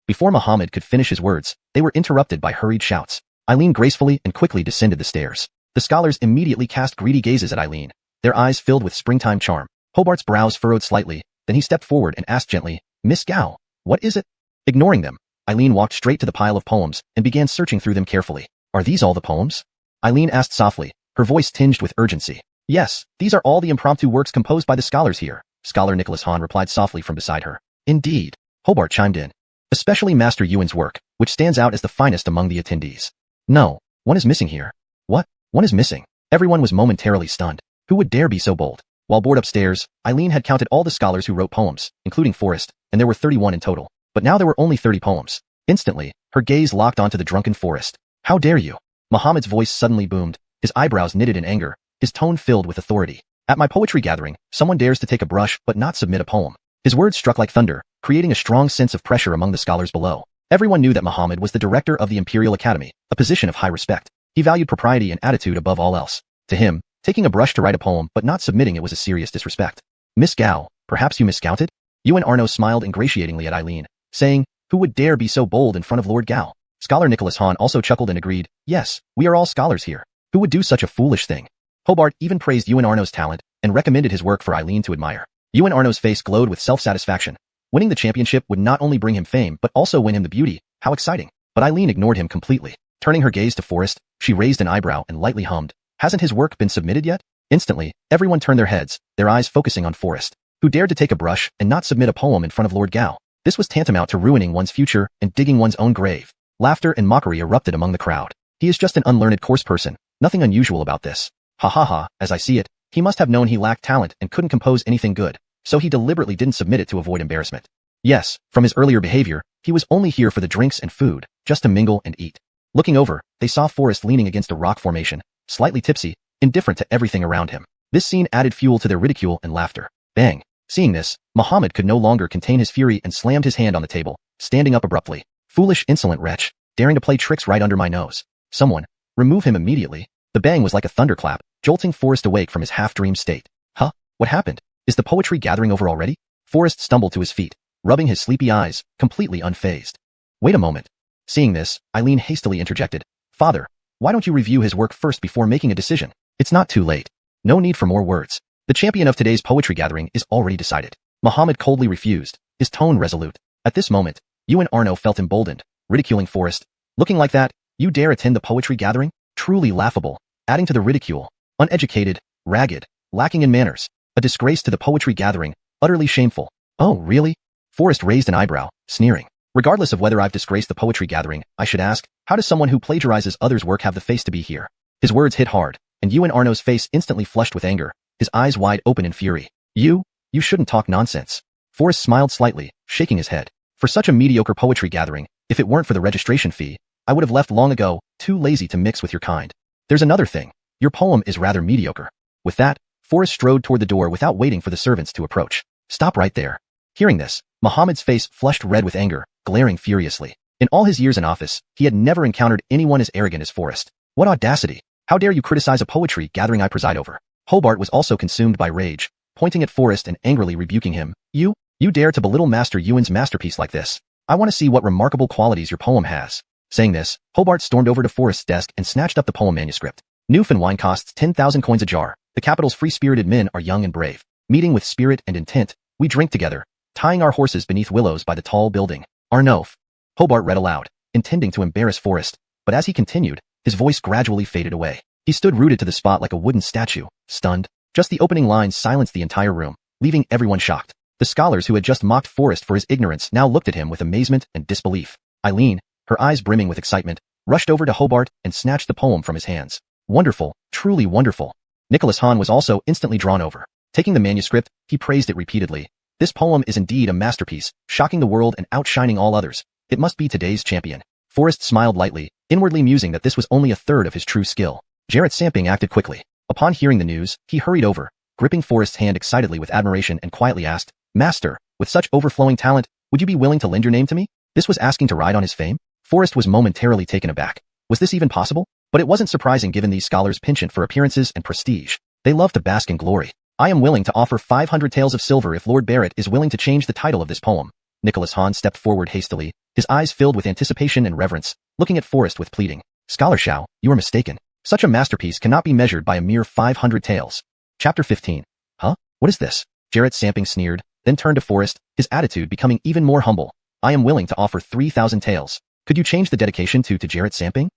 Before Muhammad could finish his words, they were interrupted by hurried shouts. Eileen gracefully and quickly descended the stairs. The scholars immediately cast greedy gazes at Eileen, their eyes filled with springtime charm. Hobart's brows furrowed slightly, then he stepped forward and asked gently, Miss Gao, what is it? Ignoring them, Eileen walked straight to the pile of poems and began searching through them carefully. Are these all the poems? Eileen asked softly, her voice tinged with urgency. Yes, these are all the impromptu works composed by the scholars here, Scholar Nicholas Hahn replied softly from beside her. Indeed, Hobart chimed in. Especially Master Yuan's work, which stands out as the finest among the attendees. No, one is missing here. What? One is missing. Everyone was momentarily stunned. Who would dare be so bold? While bored upstairs, Eileen had counted all the scholars who wrote poems, including Forrest, and there were 31 in total. But now there were only 30 poems. Instantly, her gaze locked onto the drunken Forrest. How dare you? Muhammad's voice suddenly boomed, his eyebrows knitted in anger, his tone filled with authority. At my poetry gathering, someone dares to take a brush but not submit a poem. His words struck like thunder, creating a strong sense of pressure among the scholars below. Everyone knew that Muhammad was the director of the Imperial Academy, a position of high respect. He valued propriety and attitude above all else. To him, taking a brush to write a poem but not submitting it was a serious disrespect. Miss Gao, perhaps you miscounted? Yuan Arno smiled ingratiatingly at Eileen, saying, who would dare be so bold in front of Lord Gao? Scholar Nicholas Hahn also chuckled and agreed, yes, we are all scholars here. Who would do such a foolish thing? Hobart even praised Yuan Arno's talent and recommended his work for Eileen to admire. Yuan Arno's face glowed with self-satisfaction. Winning the championship would not only bring him fame but also win him the beauty. How exciting. But Eileen ignored him completely. Turning her gaze to Forrest, she raised an eyebrow and lightly hummed. Hasn't his work been submitted yet? Instantly, everyone turned their heads, their eyes focusing on Forrest, who dared to take a brush and not submit a poem in front of Lord Gao. This was tantamount to ruining one's future and digging one's own grave. Laughter and mockery erupted among the crowd. He is just an unlearned coarse person. Nothing unusual about this. Ha ha ha, as I see it, he must have known he lacked talent and couldn't compose anything good, so he deliberately didn't submit it to avoid embarrassment. Yes, from his earlier behavior, he was only here for the drinks and food, just to mingle and eat. Looking over, they saw Forrest leaning against a rock formation, slightly tipsy, indifferent to everything around him. This scene added fuel to their ridicule and laughter. Bang! Seeing this, Muhammad could no longer contain his fury and slammed his hand on the table, standing up abruptly. Foolish, insolent wretch, daring to play tricks right under my nose. Someone, remove him immediately. The bang was like a thunderclap, jolting Forrest awake from his half-dream state. Huh? What happened? Is the poetry gathering over already? Forrest stumbled to his feet, rubbing his sleepy eyes, completely unfazed. Wait a moment. Seeing this, Eileen hastily interjected. Father, why don't you review his work first before making a decision? It's not too late. No need for more words. The champion of today's poetry gathering is already decided. Muhammad coldly refused, his tone resolute. At this moment, Yu and Arno felt emboldened, ridiculing Forrest. Looking like that, you dare attend the poetry gathering? Truly laughable. Adding to the ridicule. Uneducated, ragged, lacking in manners. A disgrace to the poetry gathering, utterly shameful. Oh, really? Forrest raised an eyebrow, sneering. Regardless of whether I've disgraced the poetry gathering, I should ask, how does someone who plagiarizes others' work have the face to be here? His words hit hard, and Yu and Arno's face instantly flushed with anger, his eyes wide open in fury. You shouldn't talk nonsense. Forrest smiled slightly, shaking his head. For such a mediocre poetry gathering, if it weren't for the registration fee, I would have left long ago, too lazy to mix with your kind. There's another thing. Your poem is rather mediocre. With that, Forrest strode toward the door without waiting for the servants to approach. Stop right there. Hearing this, Muhammad's face flushed red with anger, glaring furiously. In all his years in office, he had never encountered anyone as arrogant as Forrest. What audacity! How dare you criticize a poetry gathering I preside over? Hobart was also consumed by rage, pointing at Forrest and angrily rebuking him. You dare to belittle Master Yuan's masterpiece like this. I want to see what remarkable qualities your poem has. Saying this, Hobart stormed over to Forrest's desk and snatched up the poem manuscript. Newfound wine costs 10,000 coins a jar. The capital's free-spirited men are young and brave. Meeting with spirit and intent, we drink together, tying our horses beneath willows by the tall building. Arnof. Hobart read aloud, intending to embarrass Forrest, but as he continued, his voice gradually faded away. He stood rooted to the spot like a wooden statue, stunned. Just the opening lines silenced the entire room, leaving everyone shocked. The scholars who had just mocked Forrest for his ignorance now looked at him with amazement and disbelief. Eileen, her eyes brimming with excitement, rushed over to Hobart and snatched the poem from his hands. Wonderful, truly wonderful. Nicholas Hahn was also instantly drawn over. Taking the manuscript, he praised it repeatedly. This poem is indeed a masterpiece, shocking the world and outshining all others. It must be today's champion. Forrest smiled lightly, inwardly musing that this was only a third of his true skill. Jarrett Samping acted quickly. Upon hearing the news, he hurried over, gripping Forrest's hand excitedly with admiration and quietly asked, Master, with such overflowing talent, would you be willing to lend your name to me? This was asking to ride on his fame? Forrest was momentarily taken aback. Was this even possible? But it wasn't surprising given these scholars' penchant for appearances and prestige. They love to bask in glory. I am willing to offer 500 taels of silver if Lord Barrett is willing to change the title of this poem. Nicholas Hahn stepped forward hastily, his eyes filled with anticipation and reverence, looking at Forrest with pleading. Scholar Xiao, you are mistaken. Such a masterpiece cannot be measured by a mere 500 taels. Chapter 15. Huh? What is this? Jarrett Samping sneered, then turned to Forrest, his attitude becoming even more humble. I am willing to offer 3,000 taels. Could you change the dedication to Jarrett Samping?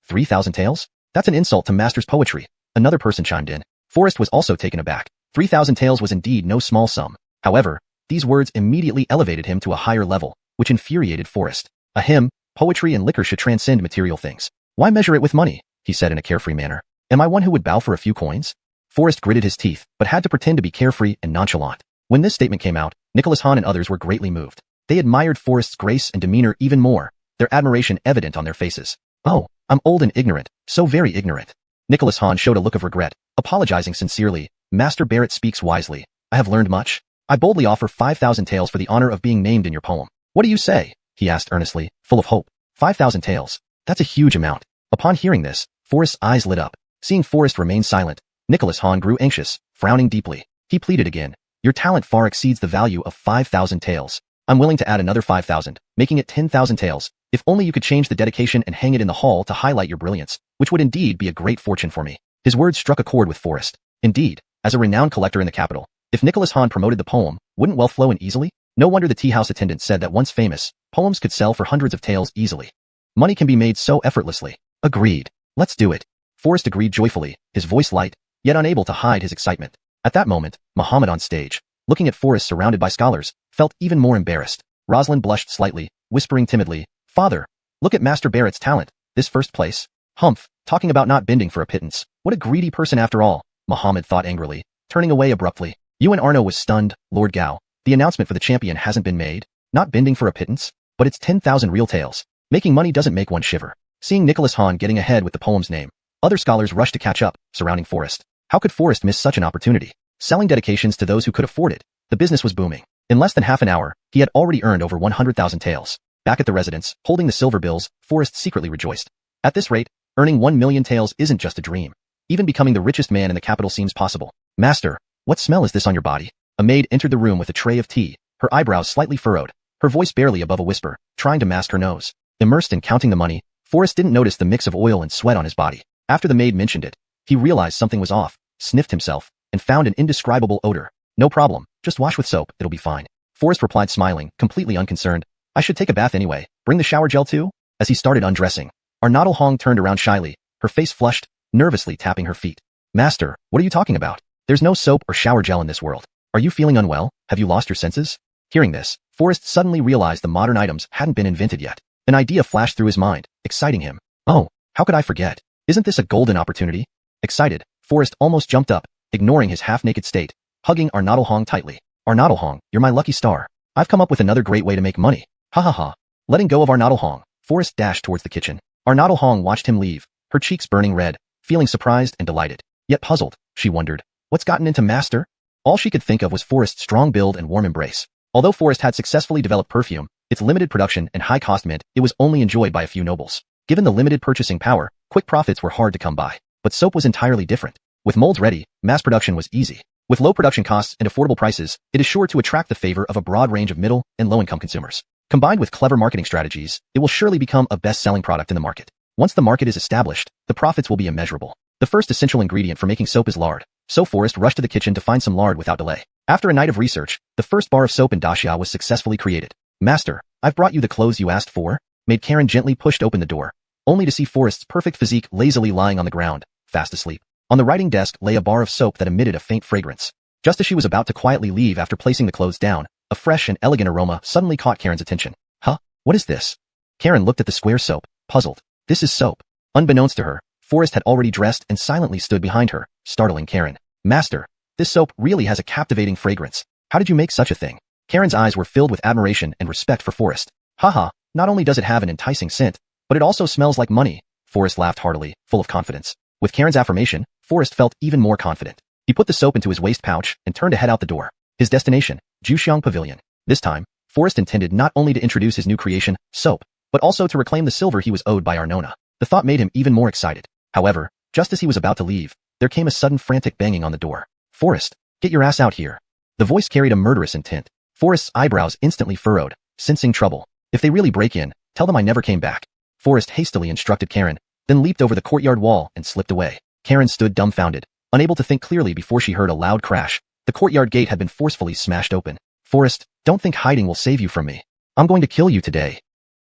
3,000 taels? That's an insult to Master's poetry. Another person chimed in. Forrest was also taken aback. 3,000 taels was indeed no small sum. However, these words immediately elevated him to a higher level, which infuriated Forrest. Ahem, poetry and liquor should transcend material things. Why measure it with money? He said in a carefree manner. Am I one who would bow for a few coins? Forrest gritted his teeth, but had to pretend to be carefree and nonchalant. When this statement came out, Nicholas Hahn and others were greatly moved. They admired Forrest's grace and demeanor even more, their admiration evident on their faces. Oh, I'm old and ignorant, so very ignorant. Nicholas Hahn showed a look of regret, apologizing sincerely. Master Barrett speaks wisely. I have learned much. I boldly offer 5,000 taels for the honor of being named in your poem. What do you say? He asked earnestly, full of hope. 5,000 taels. That's a huge amount. Upon hearing this, Forrest's eyes lit up. Seeing Forrest remain silent, Nicholas Hahn grew anxious, frowning deeply. He pleaded again. Your talent far exceeds the value of 5,000 taels. I'm willing to add another 5,000, making it 10,000 taels. If only you could change the dedication and hang it in the hall to highlight your brilliance, which would indeed be a great fortune for me. His words struck a chord with Forrest. Indeed, as a renowned collector in the capital, if Nicholas Hahn promoted the poem, wouldn't wealth flow in easily? No wonder the tea-house attendant said that once famous, poems could sell for hundreds of taels easily. Money can be made so effortlessly. Agreed. Let's do it. Forrest agreed joyfully, his voice light, yet unable to hide his excitement. At that moment, Muhammad on stage, looking at Forrest surrounded by scholars, felt even more embarrassed. Rosalind blushed slightly, whispering timidly, Father, look at Master Barrett's talent, this first place. Humph, talking about not bending for a pittance. What a greedy person after all, Muhammad thought angrily, turning away abruptly. Yu and Arno was stunned. Lord Gao, the announcement for the champion hasn't been made. Not bending for a pittance? But it's 10,000 real taels. Making money doesn't make one shiver. Seeing Nicholas Hahn getting ahead with the poem's name, other scholars rushed to catch up, surrounding Forrest. How could Forrest miss such an opportunity? Selling dedications to those who could afford it. The business was booming. In less than half an hour, he had already earned over 100,000 taels. Back at the residence, holding the silver bills, Forrest secretly rejoiced. At this rate, earning 1 million taels isn't just a dream. Even becoming the richest man in the capital seems possible. Master, what smell is this on your body? A maid entered the room with a tray of tea, her eyebrows slightly furrowed, her voice barely above a whisper, trying to mask her nose. Immersed in counting the money, Forrest didn't notice the mix of oil and sweat on his body. After the maid mentioned it, he realized something was off, sniffed himself, and found an indescribable odor. No problem, Just wash with soap, it'll be fine. Forrest replied smiling, completely unconcerned. I should take a bath anyway. Bring the shower gel too? As he started undressing, Hong turned around shyly, her face flushed, nervously tapping her feet. Master, what are you talking about? There's no soap or shower gel in this world. Are you feeling unwell? Have you lost your senses? Hearing this, Forrest suddenly realized the modern items hadn't been invented yet. An idea flashed through his mind, exciting him. Oh, how could I forget? Isn't this a golden opportunity? Excited, Forrest almost jumped up, ignoring his half-naked state, hugging Hong tightly. Hong, you're my lucky star. I've come up with another great way to make money. Ha ha ha. Letting go of Hong, Forrest dashed towards the kitchen. Hong watched him leave, her cheeks burning red, feeling surprised and delighted. Yet puzzled, she wondered, what's gotten into Master? All she could think of was Forrest's strong build and warm embrace. Although Forrest had successfully developed perfume, its limited production and high cost meant it was only enjoyed by a few nobles. Given the limited purchasing power, quick profits were hard to come by. But soap was entirely different. With molds ready, mass production was easy. With low production costs and affordable prices, it is sure to attract the favor of a broad range of middle and low-income consumers. Combined with clever marketing strategies, it will surely become a best-selling product in the market. Once the market is established, the profits will be immeasurable. The first essential ingredient for making soap is lard, so Forrest rushed to the kitchen to find some lard without delay. After a night of research, the first bar of soap in Daxia was successfully created. Master, I've brought you the clothes you asked for. Maid Karen gently pushed open the door, only to see Forrest's perfect physique lazily lying on the ground, fast asleep. On the writing desk lay a bar of soap that emitted a faint fragrance. Just as she was about to quietly leave after placing the clothes down, a fresh and elegant aroma suddenly caught Karen's attention. Huh? What is this? Karen looked at the square soap, puzzled. This is soap. Unbeknownst to her, Forrest had already dressed and silently stood behind her, startling Karen. Master, this soap really has a captivating fragrance. How did you make such a thing? Karen's eyes were filled with admiration and respect for Forrest. Haha, not only does it have an enticing scent, but it also smells like money. Forrest laughed heartily, full of confidence. With Karen's affirmation, Forrest felt even more confident. He put the soap into his waist pouch and turned to head out the door. His destination, Xiuxian Pavilion. This time, Forrest intended not only to introduce his new creation, soap, but also to reclaim the silver he was owed by Arnona. The thought made him even more excited. However, just as he was about to leave, there came a sudden frantic banging on the door. Forrest, get your ass out here. The voice carried a murderous intent. Forrest's eyebrows instantly furrowed, sensing trouble. If they really break in, tell them I never came back. Forrest hastily instructed Karen, then leaped over the courtyard wall and slipped away. Karen stood dumbfounded, unable to think clearly before she heard a loud crash. The courtyard gate had been forcefully smashed open. Forrest, don't think hiding will save you from me. I'm going to kill you today.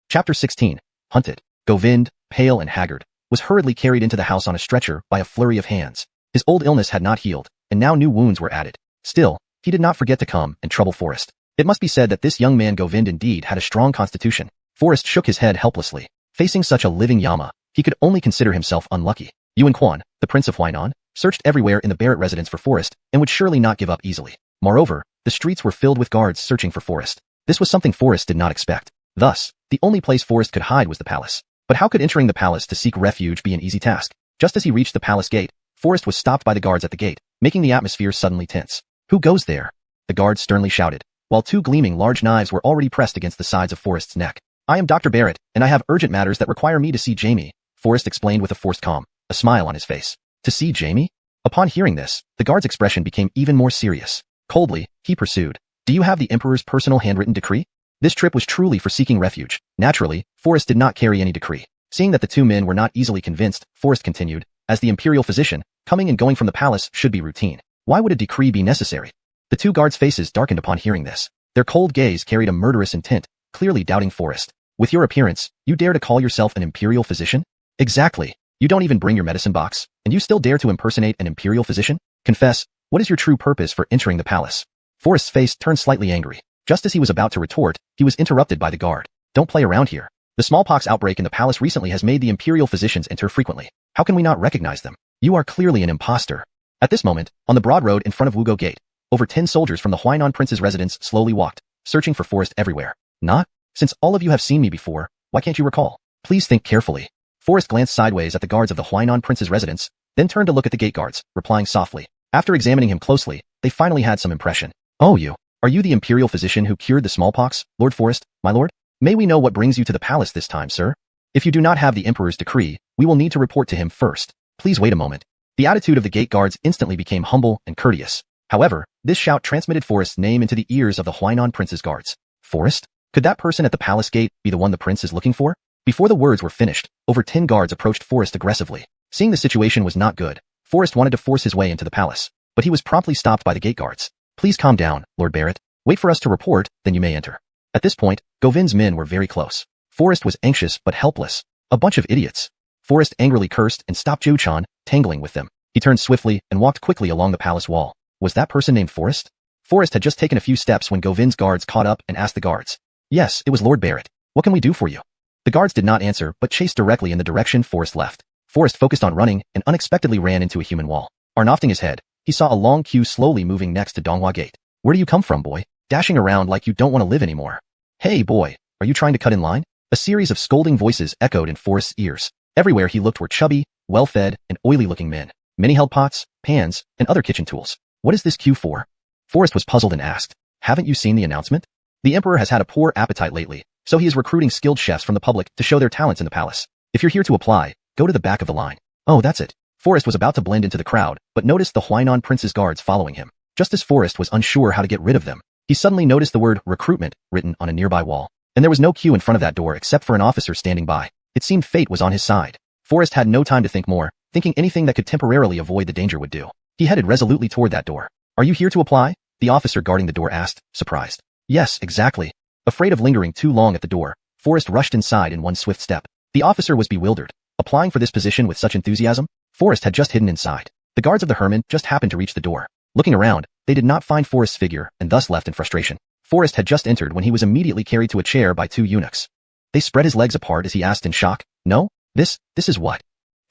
Chapter 16. Hunted. Govind, pale and haggard, was hurriedly carried into the house on a stretcher by a flurry of hands. His old illness had not healed, and now new wounds were added. Still, he did not forget to come and trouble Forrest. It must be said that this young man Govind indeed had a strong constitution. Forrest shook his head helplessly. Facing such a living Yama, he could only consider himself unlucky. Yuan Quan, the Prince of Huainan, searched everywhere in the Barrett residence for Forrest and would surely not give up easily. Moreover, the streets were filled with guards searching for Forrest. This was something Forrest did not expect. Thus, the only place Forrest could hide was the palace. But how could entering the palace to seek refuge be an easy task? Just as he reached the palace gate, Forrest was stopped by the guards at the gate, making the atmosphere suddenly tense. Who goes there? The guards sternly shouted, while two gleaming large knives were already pressed against the sides of Forrest's neck. I am Dr. Barrett, and I have urgent matters that require me to see Jamie, Forrest explained with a forced calm, a smile on his face. To see Jamie? Upon hearing this, the guard's expression became even more serious. Coldly, he pursued, do you have the Emperor's personal handwritten decree? This trip was truly for seeking refuge. Naturally, Forrest did not carry any decree. Seeing that the two men were not easily convinced, Forrest continued, as the imperial physician, coming and going from the palace should be routine. Why would a decree be necessary? The two guards' faces darkened upon hearing this. Their cold gaze carried a murderous intent, clearly doubting Forrest. With your appearance, you dare to call yourself an imperial physician? Exactly. You don't even bring your medicine box, and you still dare to impersonate an imperial physician? Confess, what is your true purpose for entering the palace? Forrest's face turned slightly angry. Just as he was about to retort, he was interrupted by the guard. Don't play around here. The smallpox outbreak in the palace recently has made the imperial physicians enter frequently. How can we not recognize them? You are clearly an imposter. At this moment, on the broad road in front of Wugo Gate, over 10 soldiers from the Huainan prince's residence slowly walked, searching for Forrest everywhere. Not? Since all of you have seen me before, why can't you recall? Please think carefully. Forrest glanced sideways at the guards of the Huainan prince's residence, then turned to look at the gate guards, replying softly. After examining him closely, they finally had some impression. Oh, you. Are you the imperial physician who cured the smallpox, Lord Forrest, my lord? May we know what brings you to the palace this time, sir? If you do not have the Emperor's decree, we will need to report to him first. Please wait a moment. The attitude of the gate guards instantly became humble and courteous. However, this shout transmitted Forrest's name into the ears of the Huainan prince's guards. Forrest? Could that person at the palace gate be the one the prince is looking for? Before the words were finished, over 10 guards approached Forrest aggressively. Seeing the situation was not good, Forrest wanted to force his way into the palace, but he was promptly stopped by the gate guards. Please calm down, Lord Barrett. Wait for us to report, then you may enter. At this point, Govin's men were very close. Forrest was anxious but helpless. A bunch of idiots. Forrest angrily cursed and stopped Zhou tangling with them. He turned swiftly and walked quickly along the palace wall. Was that person named Forrest? Forrest had just taken a few steps when Govin's guards caught up and asked the guards. Yes, it was Lord Barrett. What can we do for you? The guards did not answer but chased directly in the direction Forrest left. Forrest focused on running and unexpectedly ran into a human wall. Arnofting his head, he saw a long queue slowly moving next to Donghua Gate. Where do you come from, boy? Dashing around like you don't want to live anymore. Hey, boy, are you trying to cut in line? A series of scolding voices echoed in Forrest's ears. Everywhere he looked were chubby, well-fed, and oily-looking men. Many held pots, pans, and other kitchen tools. What is this queue for? Forrest was puzzled and asked, haven't you seen the announcement? The emperor has had a poor appetite lately, so he is recruiting skilled chefs from the public to show their talents in the palace. If you're here to apply, go to the back of the line. Oh, that's it. Forrest was about to blend into the crowd, but noticed the Huainan prince's guards following him. Just as Forrest was unsure how to get rid of them, he suddenly noticed the word recruitment written on a nearby wall. And there was no queue in front of that door except for an officer standing by. It seemed fate was on his side. Forrest had no time to think more, thinking anything that could temporarily avoid the danger would do. He headed resolutely toward that door. Are you here to apply? The officer guarding the door asked, surprised. Yes, exactly. Afraid of lingering too long at the door, Forrest rushed inside in one swift step. The officer was bewildered. Applying for this position with such enthusiasm? Forrest had just hidden inside. The guards of the Herman just happened to reach the door. Looking around, they did not find Forrest's figure and thus left in frustration. Forrest had just entered when he was immediately carried to a chair by two eunuchs. They spread his legs apart as he asked in shock, no? This is what?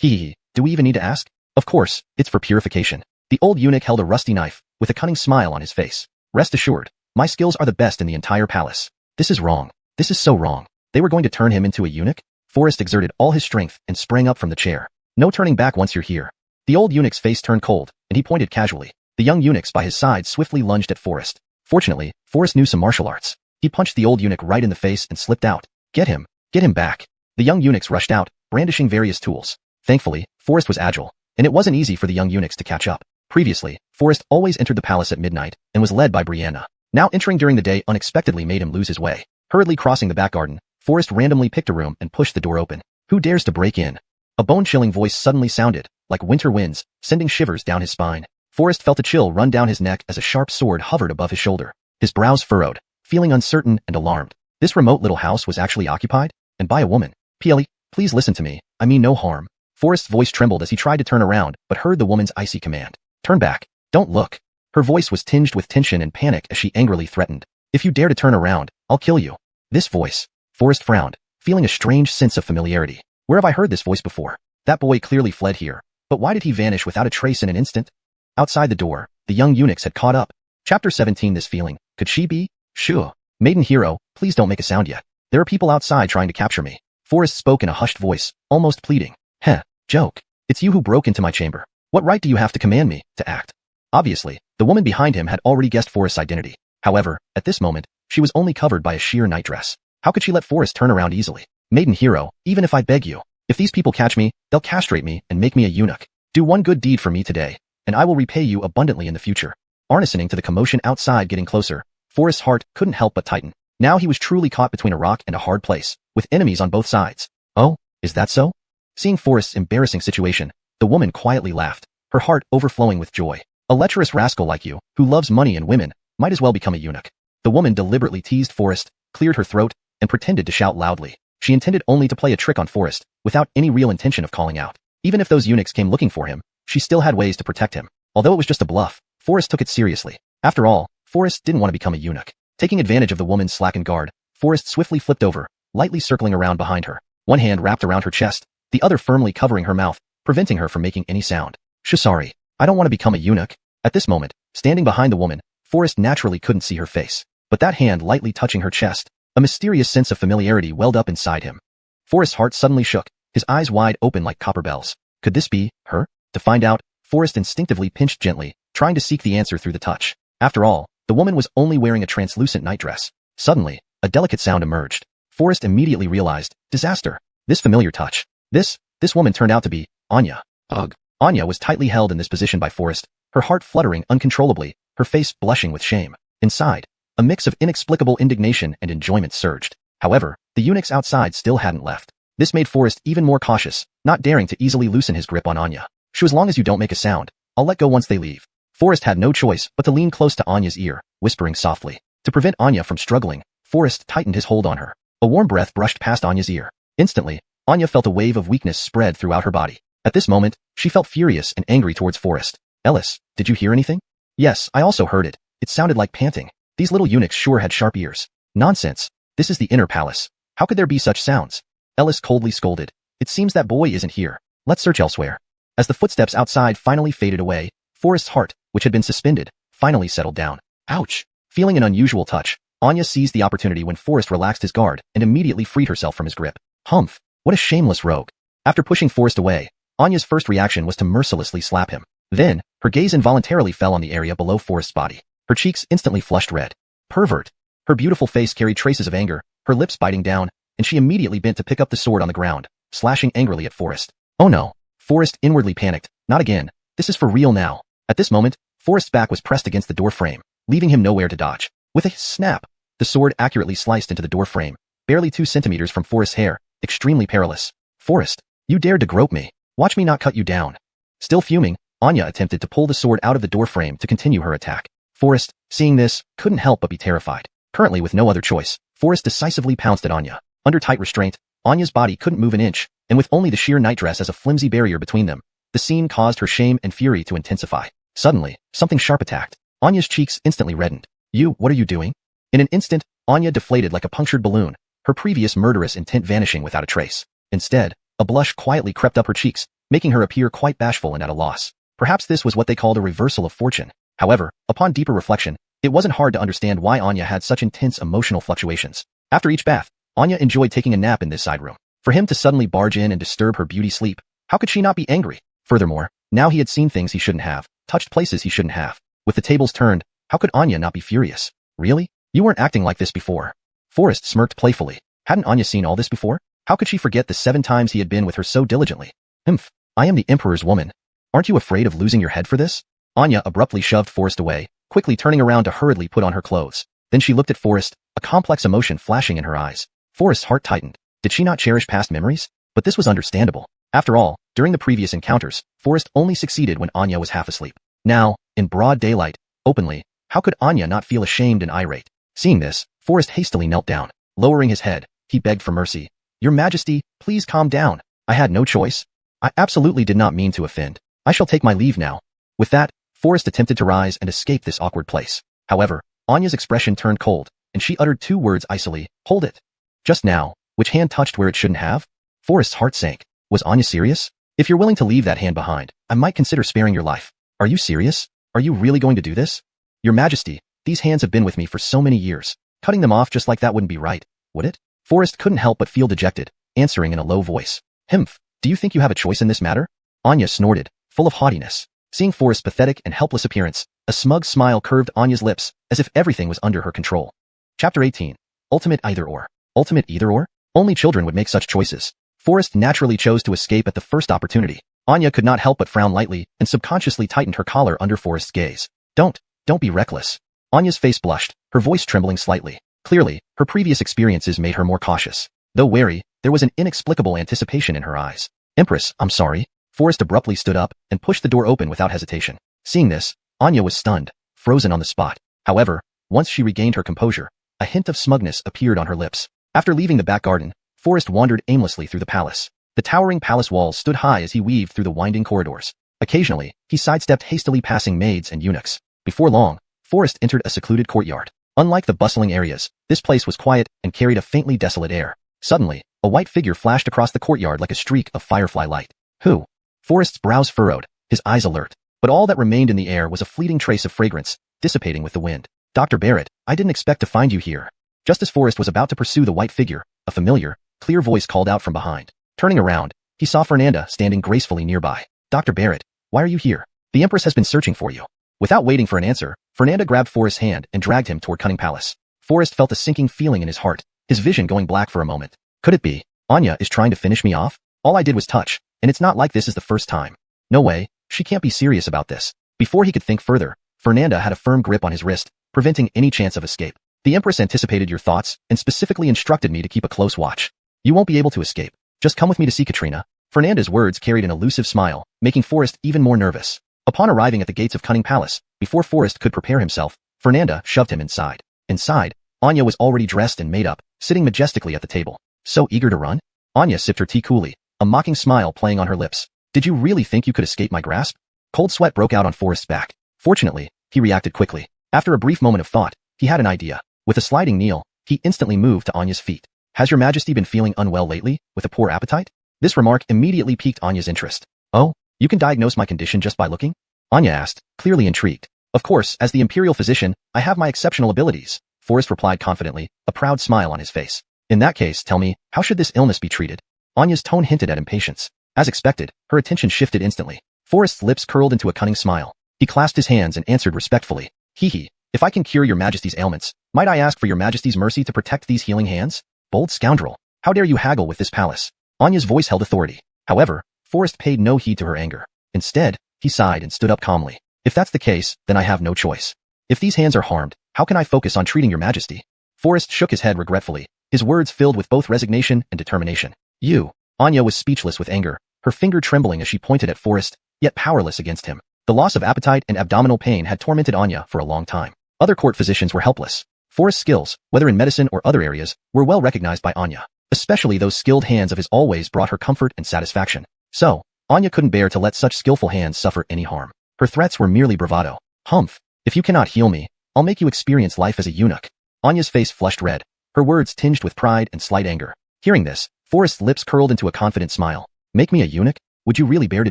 Do we even need to ask? Of course, it's for purification. The old eunuch held a rusty knife, with a cunning smile on his face. Rest assured, my skills are the best in the entire palace. This is wrong. This is so wrong. They were going to turn him into a eunuch? Forrest exerted all his strength and sprang up from the chair. No turning back once you're here. The old eunuch's face turned cold, and he pointed casually. The young eunuchs by his side swiftly lunged at Forrest. Fortunately, Forrest knew some martial arts. He punched the old eunuch right in the face and slipped out. Get him back. The young eunuchs rushed out, brandishing various tools. Thankfully, Forrest was agile, and it wasn't easy for the young eunuchs to catch up. Previously, Forrest always entered the palace at midnight and was led by Brianna. Now entering during the day unexpectedly made him lose his way. Hurriedly crossing the back garden, Forrest randomly picked a room and pushed the door open. Who dares to break in? A bone-chilling voice suddenly sounded, like winter winds, sending shivers down his spine. Forrest felt a chill run down his neck as a sharp sword hovered above his shoulder. His brows furrowed, feeling uncertain and alarmed. This remote little house was actually occupied, and by a woman. Please listen to me, I mean no harm. Forrest's voice trembled as he tried to turn around, but heard the woman's icy command. Turn back. Don't look. Her voice was tinged with tension and panic as she angrily threatened. If you dare to turn around, I'll kill you. This voice. Forrest frowned, feeling a strange sense of familiarity. Where have I heard this voice before? That boy clearly fled here. But why did he vanish without a trace in an instant? Outside the door, the young eunuchs had caught up. Chapter 17. This feeling. Could she be? Sure. Maiden hero, please don't make a sound yet. There are people outside trying to capture me. Forrest spoke in a hushed voice, almost pleading. Heh, joke. It's you who broke into my chamber. What right do you have to command me to act? Obviously, the woman behind him had already guessed Forrest's identity. However, at this moment, she was only covered by a sheer nightdress. How could she let Forrest turn around easily? Maiden hero, even if I beg you, if these people catch me, they'll castrate me and make me a eunuch. Do one good deed for me today, and I will repay you abundantly in the future. Listening to the commotion outside getting closer, Forrest's heart couldn't help but tighten. Now he was truly caught between a rock and a hard place, with enemies on both sides. Oh, is that so? Seeing Forrest's embarrassing situation, the woman quietly laughed, her heart overflowing with joy. A lecherous rascal like you, who loves money and women, might as well become a eunuch. The woman deliberately teased Forrest, cleared her throat, and pretended to shout loudly. She intended only to play a trick on Forrest, without any real intention of calling out. Even if those eunuchs came looking for him, she still had ways to protect him. Although it was just a bluff, Forrest took it seriously. After all, Forrest didn't want to become a eunuch. Taking advantage of the woman's slackened guard, Forrest swiftly flipped over, lightly circling around behind her. One hand wrapped around her chest, the other firmly covering her mouth, preventing her from making any sound. Sorry, I don't want to become a eunuch. At this moment, standing behind the woman, Forrest naturally couldn't see her face. But that hand lightly touching her chest, a mysterious sense of familiarity welled up inside him. Forrest's heart suddenly shook, his eyes wide open like copper bells. Could this be her? To find out, Forrest instinctively pinched gently, trying to seek the answer through the touch. After all, the woman was only wearing a translucent nightdress. Suddenly, a delicate sound emerged. Forrest immediately realized, disaster. This familiar touch. This woman turned out to be Anya. Ugh. Anya was tightly held in this position by Forrest, her heart fluttering uncontrollably, her face blushing with shame. Inside, a mix of inexplicable indignation and enjoyment surged. However, the eunuchs outside still hadn't left. This made Forrest even more cautious, not daring to easily loosen his grip on Anya. As long as you don't make a sound, I'll let go once they leave. Forrest had no choice but to lean close to Anya's ear, whispering softly. To prevent Anya from struggling, Forrest tightened his hold on her. A warm breath brushed past Anya's ear. Instantly, Anya felt a wave of weakness spread throughout her body. At this moment, she felt furious and angry towards Forrest. Ellis, did you hear anything? Yes, I also heard it. It sounded like panting. These little eunuchs sure had sharp ears. Nonsense. This is the inner palace. How could there be such sounds? Ellis coldly scolded. It seems that boy isn't here. Let's search elsewhere. As the footsteps outside finally faded away, Forrest's heart, which had been suspended, finally settled down. Ouch! Feeling an unusual touch, Anya seized the opportunity when Forrest relaxed his guard and immediately freed herself from his grip. Humph! What a shameless rogue. After pushing Forrest away, Anya's first reaction was to mercilessly slap him. Then, her gaze involuntarily fell on the area below Forrest's body. Her cheeks instantly flushed red. Pervert! Her beautiful face carried traces of anger, her lips biting down, and she immediately bent to pick up the sword on the ground, slashing angrily at Forrest. Oh no! Forrest inwardly panicked. Not again. This is for real now. At this moment, Forrest's back was pressed against the door frame, leaving him nowhere to dodge. With a snap, the sword accurately sliced into the door frame, barely 2 centimeters from Forrest's hair, extremely perilous. Forrest, you dared to grope me. Watch me not cut you down. Still fuming, Anya attempted to pull the sword out of the door frame to continue her attack. Forrest, seeing this, couldn't help but be terrified. Currently with no other choice, Forrest decisively pounced at Anya. Under tight restraint, Anya's body couldn't move an inch, and with only the sheer nightdress as a flimsy barrier between them, the scene caused her shame and fury to intensify. Suddenly, something sharp attacked. Anya's cheeks instantly reddened. What are you doing? In an instant, Anya deflated like a punctured balloon, her previous murderous intent vanishing without a trace. Instead, a blush quietly crept up her cheeks, making her appear quite bashful and at a loss. Perhaps this was what they called a reversal of fortune. However, upon deeper reflection, it wasn't hard to understand why Anya had such intense emotional fluctuations. After each bath, Anya enjoyed taking a nap in this side room. For him to suddenly barge in and disturb her beauty sleep, how could she not be angry? Furthermore, now he had seen things he shouldn't have, touched places he shouldn't have. With the tables turned, how could Anya not be furious? Really? You weren't acting like this before. Forrest smirked playfully. Hadn't Anya seen all this before? How could she forget the 7 times he had been with her so diligently? Humph, I am the Emperor's woman. Aren't you afraid of losing your head for this? Anya abruptly shoved Forrest away, quickly turning around to hurriedly put on her clothes. Then she looked at Forrest, a complex emotion flashing in her eyes. Forrest's heart tightened. Did she not cherish past memories? But this was understandable. After all, during the previous encounters, Forrest only succeeded when Anya was half asleep. Now, in broad daylight, openly, how could Anya not feel ashamed and irate? Seeing this, Forrest hastily knelt down. Lowering his head, he begged for mercy. Your Majesty, please calm down. I had no choice. I absolutely did not mean to offend. I shall take my leave now. With that, Forrest attempted to rise and escape this awkward place. However, Anya's expression turned cold, and she uttered 2 words icily. Hold it. Just now, which hand touched where it shouldn't have? Forrest's heart sank. Was Anya serious? If you're willing to leave that hand behind, I might consider sparing your life. Are you serious? Are you really going to do this? Your Majesty, these hands have been with me for so many years. Cutting them off just like that wouldn't be right, would it? Forrest couldn't help but feel dejected, answering in a low voice. Humph, do you think you have a choice in this matter? Anya snorted, full of haughtiness. Seeing Forrest's pathetic and helpless appearance, a smug smile curved Anya's lips, as if everything was under her control. Chapter 18. Ultimate Either-Or. Ultimate either-or? Only children would make such choices. Forrest naturally chose to escape at the first opportunity. Anya could not help but frown lightly and subconsciously tightened her collar under Forrest's gaze. Don't be reckless. Anya's face blushed, her voice trembling slightly. Clearly, her previous experiences made her more cautious. Though wary, there was an inexplicable anticipation in her eyes. Empress, I'm sorry. Forrest abruptly stood up and pushed the door open without hesitation. Seeing this, Anya was stunned, frozen on the spot. However, once she regained her composure, a hint of smugness appeared on her lips. After leaving the back garden, Forrest wandered aimlessly through the palace. The towering palace walls stood high as he weaved through the winding corridors. Occasionally, he sidestepped hastily passing maids and eunuchs. Before long, Forrest entered a secluded courtyard. Unlike the bustling areas, this place was quiet and carried a faintly desolate air. Suddenly, a white figure flashed across the courtyard like a streak of firefly light. Who? Forrest's brows furrowed, his eyes alert. But all that remained in the air was a fleeting trace of fragrance, dissipating with the wind. Dr. Barrett, I didn't expect to find you here. Just as Forrest was about to pursue the white figure, a familiar, clear voice called out from behind. Turning around, he saw Fernanda standing gracefully nearby. Dr. Barrett, why are you here? The Empress has been searching for you. Without waiting for an answer, Fernanda grabbed Forrest's hand and dragged him toward Cunning Palace. Forrest felt a sinking feeling in his heart, his vision going black for a moment. Could it be? Anya is trying to finish me off? All I did was touch, and it's not like this is the first time. No way, she can't be serious about this. Before he could think further, Fernanda had a firm grip on his wrist, preventing any chance of escape. The Empress anticipated your thoughts and specifically instructed me to keep a close watch. You won't be able to escape. Just come with me to see Katrina. Fernanda's words carried an elusive smile, making Forrest even more nervous. Upon arriving at the gates of Cunning Palace, Before Forrest could prepare himself, Fernanda shoved him inside. Inside, Anya was already dressed and made up, sitting majestically at the table. So eager to run? Anya sipped her tea coolly, a mocking smile playing on her lips. Did you really think you could escape my grasp? Cold sweat broke out on Forrest's back. Fortunately, he reacted quickly. After a brief moment of thought, he had an idea. With a sliding kneel, he instantly moved to Anya's feet. Has your majesty been feeling unwell lately, with a poor appetite? This remark immediately piqued Anya's interest. Oh, you can diagnose my condition just by looking? Anya asked, clearly intrigued. Of course, as the imperial physician, I have my exceptional abilities, Forrest replied confidently, a proud smile on his face. In that case, tell me, how should this illness be treated? Anya's tone hinted at impatience. As expected, her attention shifted instantly. Forrest's lips curled into a cunning smile. He clasped his hands and answered respectfully. Hee, if I can cure your majesty's ailments, might I ask for your majesty's mercy to protect these healing hands? Bold scoundrel, how dare you haggle with this palace? Anya's voice held authority. However, Forrest paid no heed to her anger. Instead, he sighed and stood up calmly. If that's the case, then I have no choice. If these hands are harmed, how can I focus on treating your majesty? Forrest shook his head regretfully, his words filled with both resignation and determination. You. Anya was speechless with anger, her finger trembling as she pointed at Forrest, yet powerless against him. The loss of appetite and abdominal pain had tormented Anya for a long time. Other court physicians were helpless. Forrest's skills, whether in medicine or other areas, were well recognized by Anya. Especially those skilled hands of his always brought her comfort and satisfaction. So, Anya couldn't bear to let such skillful hands suffer any harm. Her threats were merely bravado. Humph, if you cannot heal me, I'll make you experience life as a eunuch. Anya's face flushed red, her words tinged with pride and slight anger. Hearing this, Forrest's lips curled into a confident smile. Make me a eunuch? Would you really bear to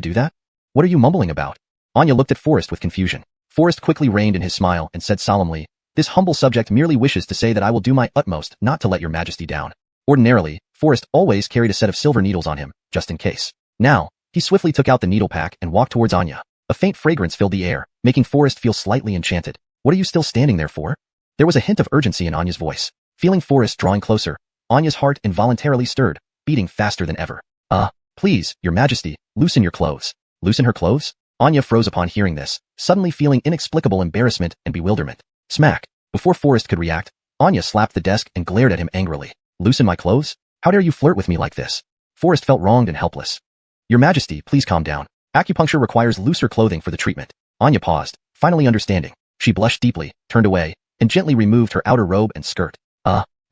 do that? What are you mumbling about? Anya looked at Forrest with confusion. Forrest quickly reined in his smile and said solemnly, this humble subject merely wishes to say that I will do my utmost not to let your majesty down. Ordinarily, Forrest always carried a set of silver needles on him, just in case. Now, he swiftly took out the needle pack and walked towards Anya. A faint fragrance filled the air, making Forrest feel slightly enchanted. What are you still standing there for? There was a hint of urgency in Anya's voice. Feeling Forrest drawing closer, Anya's heart involuntarily stirred, beating faster than ever. Please, your majesty, loosen your clothes. Loosen her clothes? Anya froze upon hearing this, suddenly feeling inexplicable embarrassment and bewilderment. Smack! Before Forrest could react, Anya slapped the desk and glared at him angrily. Loosen my clothes? How dare you flirt with me like this? Forrest felt wronged and helpless. Your majesty, please calm down. Acupuncture requires looser clothing for the treatment. Anya paused, finally understanding. She blushed deeply, turned away, and gently removed her outer robe and skirt.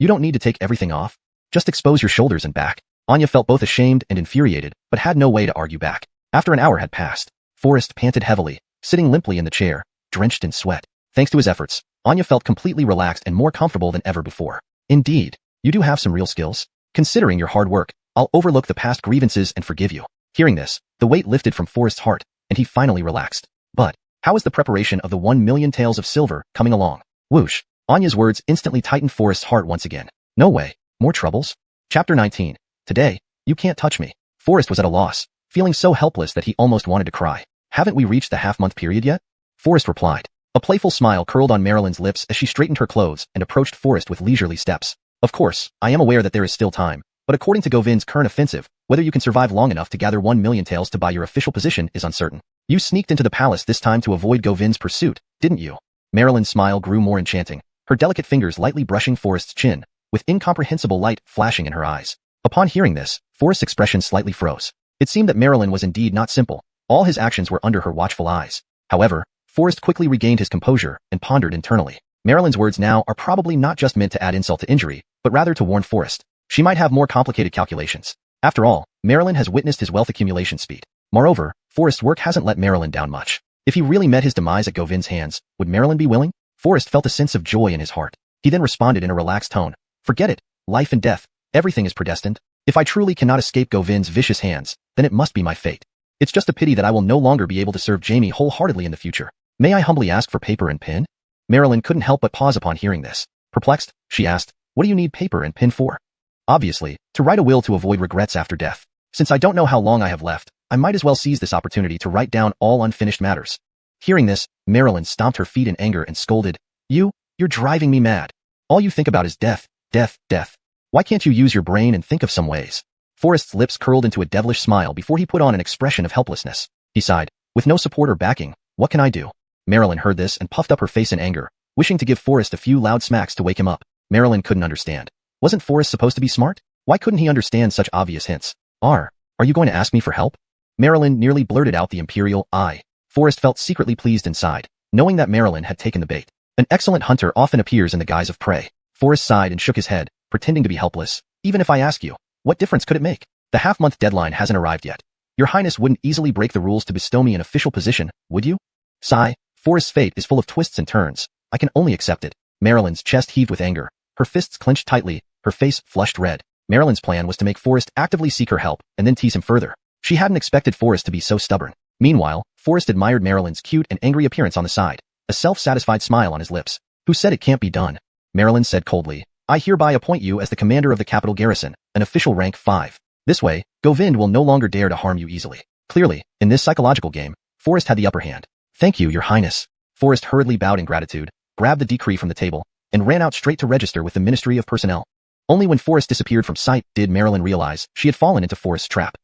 You don't need to take everything off. Just expose your shoulders and back. Anya felt both ashamed and infuriated, but had no way to argue back. After an hour had passed, Forrest panted heavily, sitting limply in the chair, drenched in sweat. Thanks to his efforts, Anya felt completely relaxed and more comfortable than ever before. Indeed, you do have some real skills. Considering your hard work, I'll overlook the past grievances and forgive you. Hearing this, the weight lifted from Forrest's heart, and he finally relaxed. But, how is the preparation of the 1,000,000 taels of silver coming along? Whoosh! Anya's words instantly tightened Forrest's heart once again. No way. More troubles? Chapter 19. Today, you can't touch me. Forrest was at a loss, feeling so helpless that he almost wanted to cry. Haven't we reached the half-month period yet? Forrest replied. A playful smile curled on Marilyn's lips as she straightened her clothes and approached Forrest with leisurely steps. Of course, I am aware that there is still time, but according to Govin's current offensive, whether you can survive long enough to gather 1,000,000 taels to buy your official position is uncertain. You sneaked into the palace this time to avoid Govin's pursuit, didn't you? Marilyn's smile grew more enchanting, her delicate fingers lightly brushing Forrest's chin, with incomprehensible light flashing in her eyes. Upon hearing this, Forrest's expression slightly froze. It seemed that Marilyn was indeed not simple. All his actions were under her watchful eyes. However, Forrest quickly regained his composure and pondered internally. Marilyn's words now are probably not just meant to add insult to injury, but rather to warn Forrest. She might have more complicated calculations. After all, Marilyn has witnessed his wealth accumulation speed. Moreover, Forrest's work hasn't let Marilyn down much. If he really met his demise at Govin's hands, would Marilyn be willing? Forrest felt a sense of joy in his heart. He then responded in a relaxed tone. Forget it. Life and death. Everything is predestined. If I truly cannot escape Govin's vicious hands, then it must be my fate. It's just a pity that I will no longer be able to serve Jamie wholeheartedly in the future. May I humbly ask for paper and pen? Marilyn couldn't help but pause upon hearing this. Perplexed, she asked, what do you need paper and pen for? Obviously, to write a will to avoid regrets after death. Since I don't know how long I have left, I might as well seize this opportunity to write down all unfinished matters. Hearing this, Marilyn stomped her feet in anger and scolded, You're driving me mad. All you think about is death, death, death. Why can't you use your brain and think of some ways? Forrest's lips curled into a devilish smile before he put on an expression of helplessness. He sighed, with no support or backing, what can I do? Marilyn heard this and puffed up her face in anger, wishing to give Forrest a few loud smacks to wake him up. Marilyn couldn't understand. Wasn't Forrest supposed to be smart? Why couldn't he understand such obvious hints? Are you going to ask me for help? Marilyn nearly blurted out the imperial I. Forrest felt secretly pleased inside. knowing that Marilyn had taken the bait. An excellent hunter often appears in the guise of prey. Forrest sighed and shook his head, pretending to be helpless. Even if I ask you, what difference could it make? The half-month deadline hasn't arrived yet. Your Highness wouldn't easily break the rules to bestow me an official position, would you? Sigh. Forrest's fate is full of twists and turns. I can only accept it. Marilyn's chest heaved with anger. Her fists clenched tightly, her face flushed red. Marilyn's plan was to make Forrest actively seek her help and then tease him further. She hadn't expected Forrest to be so stubborn. Meanwhile, Forrest admired Marilyn's cute and angry appearance on the side, a self-satisfied smile on his lips. Who said it can't be done? Marilyn said coldly. I hereby appoint you as the commander of the capital garrison, an official rank 5. This way, Govind will no longer dare to harm you easily. Clearly, in this psychological game, Forrest had the upper hand. Thank you, Your Highness. Forrest hurriedly bowed in gratitude, grabbed the decree from the table, and ran out straight to register with the Ministry of Personnel. Only when Forrest disappeared from sight did Marilyn realize she had fallen into Forrest's trap.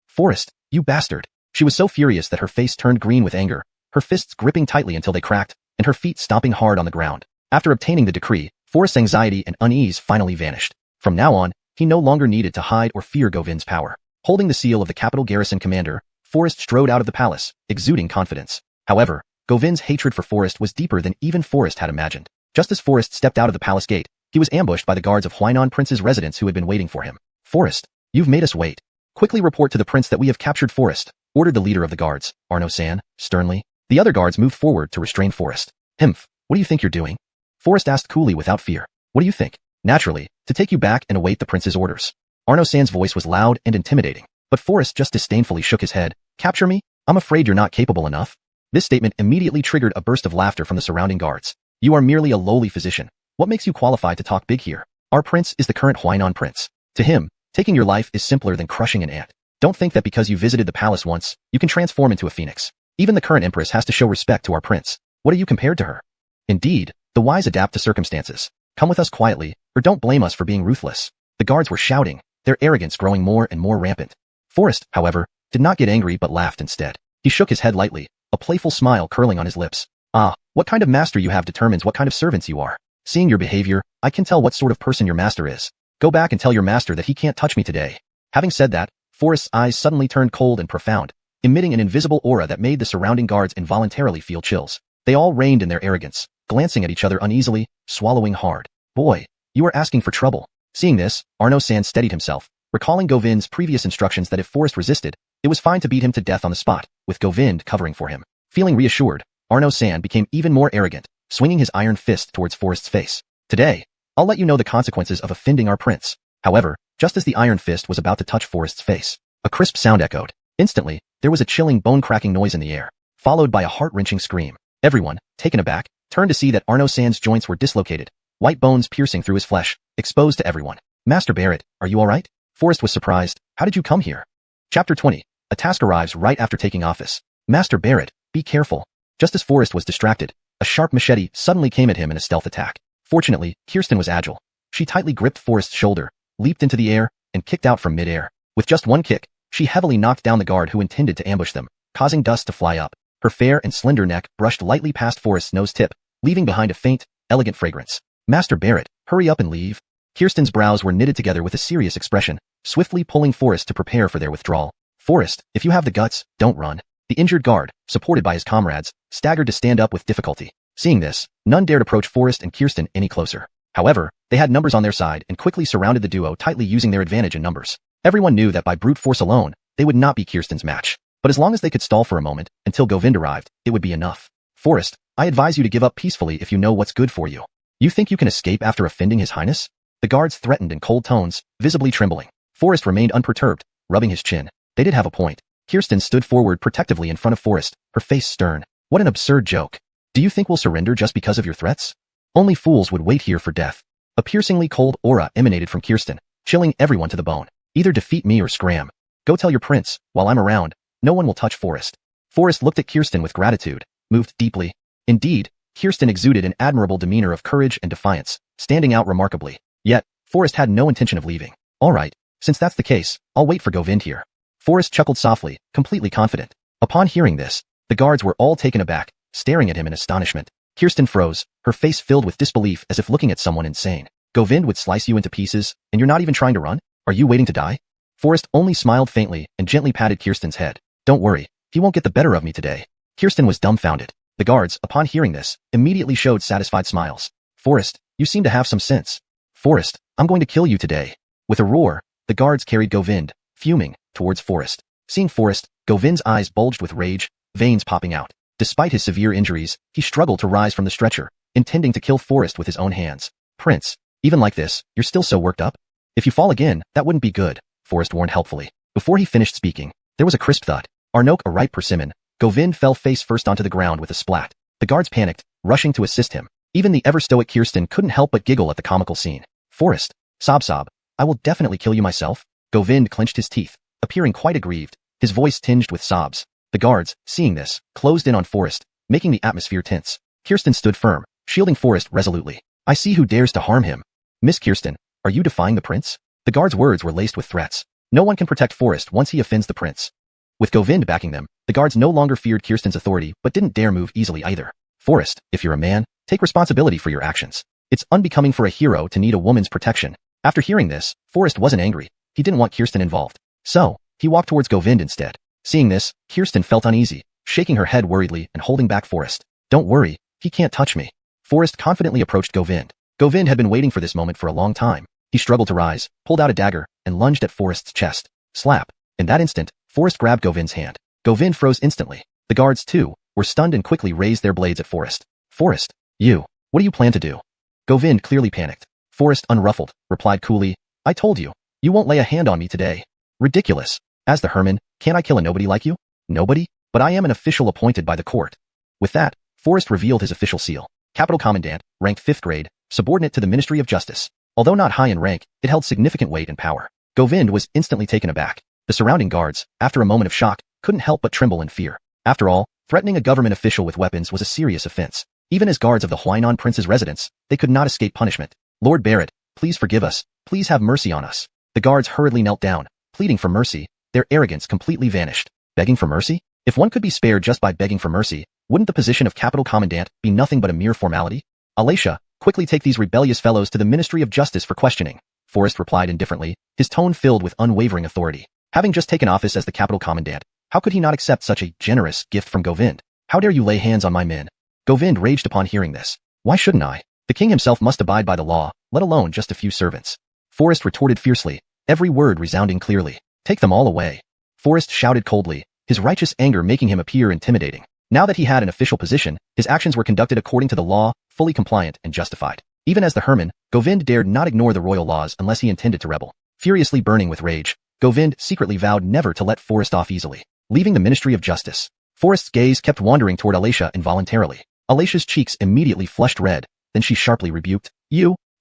Forrest, you bastard. She was so furious that her face turned green with anger, her fists gripping tightly until they cracked, and her feet stomping hard on the ground. After obtaining the decree, Forrest's anxiety and unease finally vanished. From now on, he no longer needed to hide or fear Govind's power. Holding the seal of the capital garrison commander, Forrest strode out of the palace, exuding confidence. However, Govind's hatred for Forrest was deeper than even Forrest had imagined. Just as Forrest stepped out of the palace gate, he was ambushed by the guards of Xuanhuan Prince's residence who had been waiting for him. Forrest, you've made us wait. Quickly report to the prince that we have captured Forrest, ordered the leader of the guards, Arno-san, sternly. The other guards moved forward to restrain Forrest. What do you think you're doing? Forrest asked coolly without fear. What do you think? Naturally, to take you back and await the prince's orders. Arno-san's voice was loud and intimidating, but Forrest just disdainfully shook his head. Capture me? I'm afraid you're not capable enough. This statement immediately triggered a burst of laughter from the surrounding guards. You are merely a lowly physician. What makes you qualified to talk big here? Our prince is the current Xuanhuan prince. To him, taking your life is simpler than crushing an ant. Don't think that because you visited the palace once, you can transform into a phoenix. Even the current empress has to show respect to our prince. What are you compared to her? Indeed, the wise adapt to circumstances. Come with us quietly, or don't blame us for being ruthless. The guards were shouting, their arrogance growing more and more rampant. Forrest, however, did not get angry but laughed instead. He shook his head lightly, a playful smile curling on his lips. Ah, what kind of master you have determines what kind of servants you are. Seeing your behavior, I can tell what sort of person your master is. Go back and tell your master that he can't touch me today. Having said that, Forrest's eyes suddenly turned cold and profound, emitting an invisible aura that made the surrounding guards involuntarily feel chills. They all reined in their arrogance, glancing at each other uneasily, swallowing hard. Boy, you are asking for trouble. Seeing this, Arno-san steadied himself, recalling Govind's previous instructions that if Forrest resisted, it was fine to beat him to death on the spot, with Govind covering for him. Feeling reassured, Arno-san became even more arrogant, swinging his iron fist towards Forrest's face. Today, I'll let you know the consequences of offending our prince. However, just as the iron fist was about to touch Forrest's face, a crisp sound echoed. Instantly, there was a chilling bone-cracking noise in the air, followed by a heart-wrenching scream. Everyone, taken aback, turned to see that Arno-san's joints were dislocated, white bones piercing through his flesh, exposed to everyone. Master Barrett, are you alright? Forrest was surprised. How did you come here? Chapter 20. A task arrives right after taking office. Master Barrett, be careful. Just as Forrest was distracted, a sharp machete suddenly came at him in a stealth attack. Fortunately, Kirsten was agile. She tightly gripped Forrest's shoulder, leaped into the air, and kicked out from mid-air. With just one kick, she heavily knocked down the guard who intended to ambush them, causing dust to fly up. Her fair and slender neck brushed lightly past Forrest's nose tip, leaving behind a faint, elegant fragrance. Master Barrett, hurry up and leave. Kirsten's brows were knitted together with a serious expression, swiftly pulling Forrest to prepare for their withdrawal. Forrest, if you have the guts, don't run. The injured guard, supported by his comrades, staggered to stand up with difficulty. Seeing this, none dared approach Forrest and Kirsten any closer. However, they had numbers on their side and quickly surrounded the duo tightly using their advantage in numbers. Everyone knew that by brute force alone, they would not be Kirsten's match. But as long as they could stall for a moment, until Govind arrived, it would be enough. Forrest, I advise you to give up peacefully if you know what's good for you. You think you can escape after offending His Highness? The guards threatened in cold tones, visibly trembling. Forrest remained unperturbed, rubbing his chin. They did have a point. Kirsten stood forward protectively in front of Forrest, her face stern. What an absurd joke. Do you think we'll surrender just because of your threats? Only fools would wait here for death. A piercingly cold aura emanated from Kirsten, chilling everyone to the bone. Either defeat me or scram. Go tell your prince, while I'm around, no one will touch Forrest. Forrest looked at Kirsten with gratitude, moved deeply. Indeed, Kirsten exuded an admirable demeanor of courage and defiance, standing out remarkably. Yet, Forrest had no intention of leaving. All right, since that's the case, I'll wait for Govind here. Forrest chuckled softly, completely confident. Upon hearing this, the guards were all taken aback, staring at him in astonishment. Kirsten froze, her face filled with disbelief as if looking at someone insane. Govind would slice you into pieces, and you're not even trying to run? Are you waiting to die? Forrest only smiled faintly and gently patted Kirsten's head. Don't worry, he won't get the better of me today. Kirsten was dumbfounded. The guards, upon hearing this, immediately showed satisfied smiles. Forrest, you seem to have some sense. Forrest, I'm going to kill you today. With a roar, the guards carried Govind, fuming, towards Forrest. Seeing Forrest, Govind's eyes bulged with rage, veins popping out. Despite his severe injuries, he struggled to rise from the stretcher, intending to kill Forrest with his own hands. Prince, even like this, you're still so worked up? If you fall again, that wouldn't be good, Forrest warned helpfully. Before he finished speaking, there was a crisp thud. Arnoke, a ripe persimmon, Govind fell face first onto the ground with a splat. The guards panicked, rushing to assist him. Even the ever-stoic Kirsten couldn't help but giggle at the comical scene. Forrest, sob, I will definitely kill you myself. Govind clenched his teeth, appearing quite aggrieved, his voice tinged with sobs. The guards, seeing this, closed in on Forrest, making the atmosphere tense. Kirsten stood firm, shielding Forrest resolutely. I see who dares to harm him. Miss Kirsten, are you defying the prince? The guards' words were laced with threats. No one can protect Forrest once he offends the prince. With Govind backing them, the guards no longer feared Kirsten's authority but didn't dare move easily either. Forrest, if you're a man, take responsibility for your actions. It's unbecoming for a hero to need a woman's protection. After hearing this, Forrest wasn't angry. He didn't want Kirsten involved. So, he walked towards Govind instead. Seeing this, Kirsten felt uneasy, shaking her head worriedly and holding back Forrest. Don't worry, he can't touch me. Forrest confidently approached Govind. Govind had been waiting for this moment for a long time. He struggled to rise, pulled out a dagger, and lunged at Forrest's chest. Slap. In that instant, Forrest grabbed Govind's hand. Govind froze instantly. The guards, too, were stunned and quickly raised their blades at Forrest. Forrest, what do you plan to do? Govind clearly panicked. Forrest, unruffled, replied coolly, I told you, you won't lay a hand on me today. Ridiculous. As the Herman, can't I kill a nobody like you? Nobody? But I am an official appointed by the court. With that, Forrest revealed his official seal. Capital Commandant, ranked 5th grade, subordinate to the Ministry of Justice. Although not high in rank, it held significant weight and power. Govind was instantly taken aback. The surrounding guards, after a moment of shock, couldn't help but tremble in fear. After all, threatening a government official with weapons was a serious offense. Even as guards of the Xuanhuan prince's residence, they could not escape punishment. Lord Barrett, please forgive us. Please have mercy on us. The guards hurriedly knelt down, pleading for mercy. Their arrogance completely vanished. Begging for mercy? If one could be spared just by begging for mercy, wouldn't the position of Capital Commandant be nothing but a mere formality? Alicia, quickly take these rebellious fellows to the Ministry of Justice for questioning, Forrest replied indifferently, his tone filled with unwavering authority. Having just taken office as the Capital Commandant, how could he not accept such a generous gift from Govind? How dare you lay hands on my men? Govind raged upon hearing this. Why shouldn't I? The king himself must abide by the law, let alone just a few servants. Forrest retorted fiercely, every word resounding clearly. Take them all away. Forrest shouted coldly, his righteous anger making him appear intimidating. Now that he had an official position, his actions were conducted according to the law, fully compliant and justified. Even as the Herman, Govind dared not ignore the royal laws unless he intended to rebel. Furiously burning with rage, Govind secretly vowed never to let Forrest off easily. Leaving the Ministry of Justice, Forrest's gaze kept wandering toward Alicia involuntarily. Alicia's cheeks immediately flushed red, then she sharply rebuked,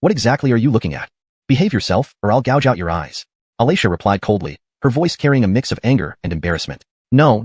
what exactly are you looking at? Behave yourself, or I'll gouge out your eyes. Alicia replied coldly, her voice carrying a mix of anger and embarrassment. No,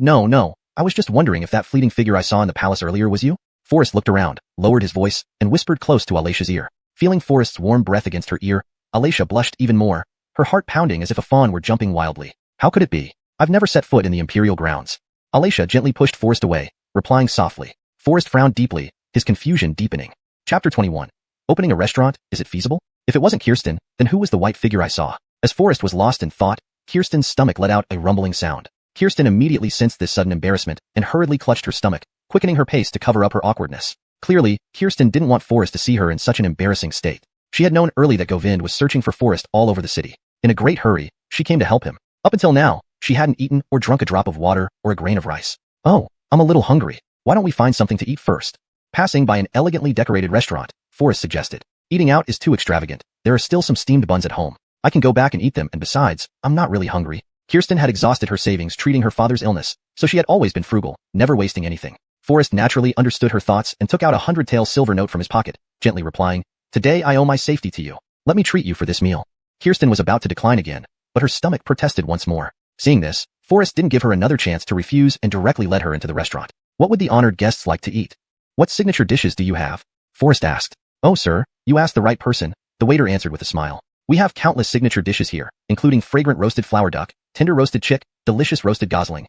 I was just wondering if that fleeting figure I saw in the palace earlier was you? Forrest looked around, lowered his voice, and whispered close to Alicia's ear. Feeling Forrest's warm breath against her ear, Alicia blushed even more, her heart pounding as if a fawn were jumping wildly. How could it be? I've never set foot in the imperial grounds. Alicia gently pushed Forrest away, replying softly. Forrest frowned deeply, his confusion deepening. Chapter 21. Opening a restaurant, is it feasible? If it wasn't Kirsten, then who was the white figure I saw? As Forrest was lost in thought, Kirsten's stomach let out a rumbling sound. Kirsten immediately sensed this sudden embarrassment and hurriedly clutched her stomach, quickening her pace to cover up her awkwardness. Clearly, Kirsten didn't want Forrest to see her in such an embarrassing state. She had known early that Govind was searching for Forrest all over the city. In a great hurry, she came to help him. Up until now, she hadn't eaten or drunk a drop of water or a grain of rice. Oh, I'm a little hungry. Why don't we find something to eat first? Passing by an elegantly decorated restaurant, Forrest suggested. Eating out is too extravagant. There are still some steamed buns at home. I can go back and eat them, and besides, I'm not really hungry. Kirsten had exhausted her savings treating her father's illness, so she had always been frugal, never wasting anything. Forrest naturally understood her thoughts and took out a 100-tael silver note from his pocket, gently replying, Today I owe my safety to you. Let me treat you for this meal. Kirsten was about to decline again, but her stomach protested once more. Seeing this, Forrest didn't give her another chance to refuse and directly led her into the restaurant. What would the honored guests like to eat? What signature dishes do you have? Forrest asked. Oh, sir, you asked the right person, the waiter answered with a smile. We have countless signature dishes here, including fragrant roasted flower duck, tender roasted chick, delicious roasted gosling.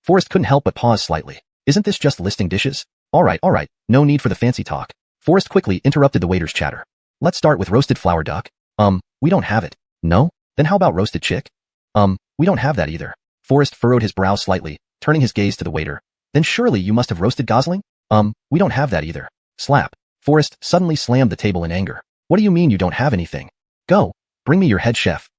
Forrest couldn't help but pause slightly. Isn't this just listing dishes? All right, no need for the fancy talk. Forrest quickly interrupted the waiter's chatter. Let's start with roasted flower duck. We don't have it. No? Then how about roasted chick? We don't have that either. Forrest furrowed his brow slightly, turning his gaze to the waiter. Then surely you must have roasted gosling? We don't have that either. Slap. Forrest suddenly slammed the table in anger. What do you mean you don't have anything? Go. Bring me your head chef.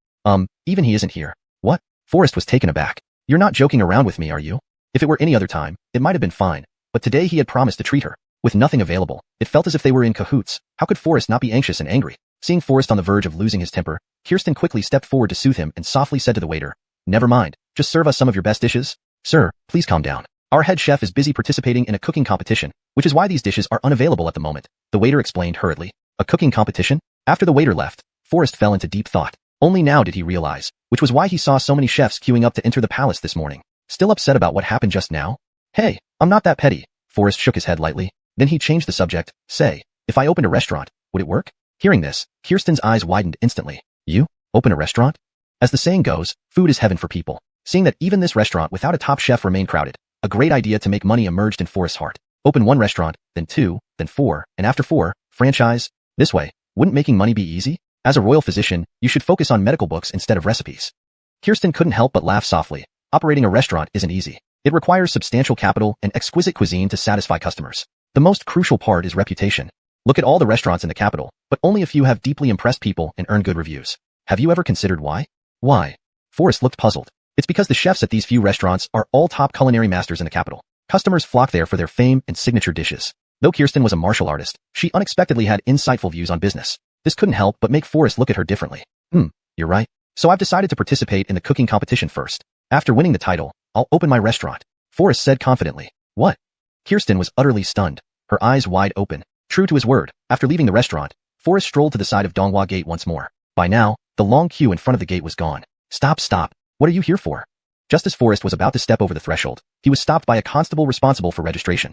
Even he isn't here. What? Forrest was taken aback. You're not joking around with me, are you? If it were any other time, it might have been fine, but today he had promised to treat her. With nothing available, it felt as if they were in cahoots. How could Forrest not be anxious and angry? Seeing Forrest on the verge of losing his temper, Kirsten quickly stepped forward to soothe him and softly said to the waiter, "Never mind, just serve us some of your best dishes." "Sir, please calm down. Our head chef is busy participating in a cooking competition, which is why these dishes are unavailable at the moment," the waiter explained hurriedly. A cooking competition? After the waiter left, Forrest fell into deep thought. Only now did he realize, which was why he saw so many chefs queuing up to enter the palace this morning. Still upset about what happened just now? Hey, I'm not that petty. Forrest shook his head lightly. Then he changed the subject. Say, if I opened a restaurant, would it work? Hearing this, Kirsten's eyes widened instantly. You? Open a restaurant? As the saying goes, food is heaven for people. Seeing that even this restaurant without a top chef remained crowded, a great idea to make money emerged in Forrest's heart. Open one restaurant, then two, then four, and after four, franchise. This way, wouldn't making money be easy? As a royal physician, you should focus on medical books instead of recipes. Kirsten couldn't help but laugh softly. Operating a restaurant isn't easy. It requires substantial capital and exquisite cuisine to satisfy customers. The most crucial part is reputation. Look at all the restaurants in the capital, but only a few have deeply impressed people and earn good reviews. Have you ever considered why? Why? Forrest looked puzzled. It's because the chefs at these few restaurants are all top culinary masters in the capital. Customers flock there for their fame and signature dishes. Though Kirsten was a martial artist, she unexpectedly had insightful views on business. This couldn't help but make Forrest look at her differently. You're right. So I've decided to participate in the cooking competition first. After winning the title, I'll open my restaurant, Forrest said confidently. What? Kirsten was utterly stunned, her eyes wide open. True to his word, after leaving the restaurant, Forrest strolled to the side of Donghua Gate once more. By now, the long queue in front of the gate was gone. Stop. What are you here for? Just as Forrest was about to step over the threshold, he was stopped by a constable responsible for registration.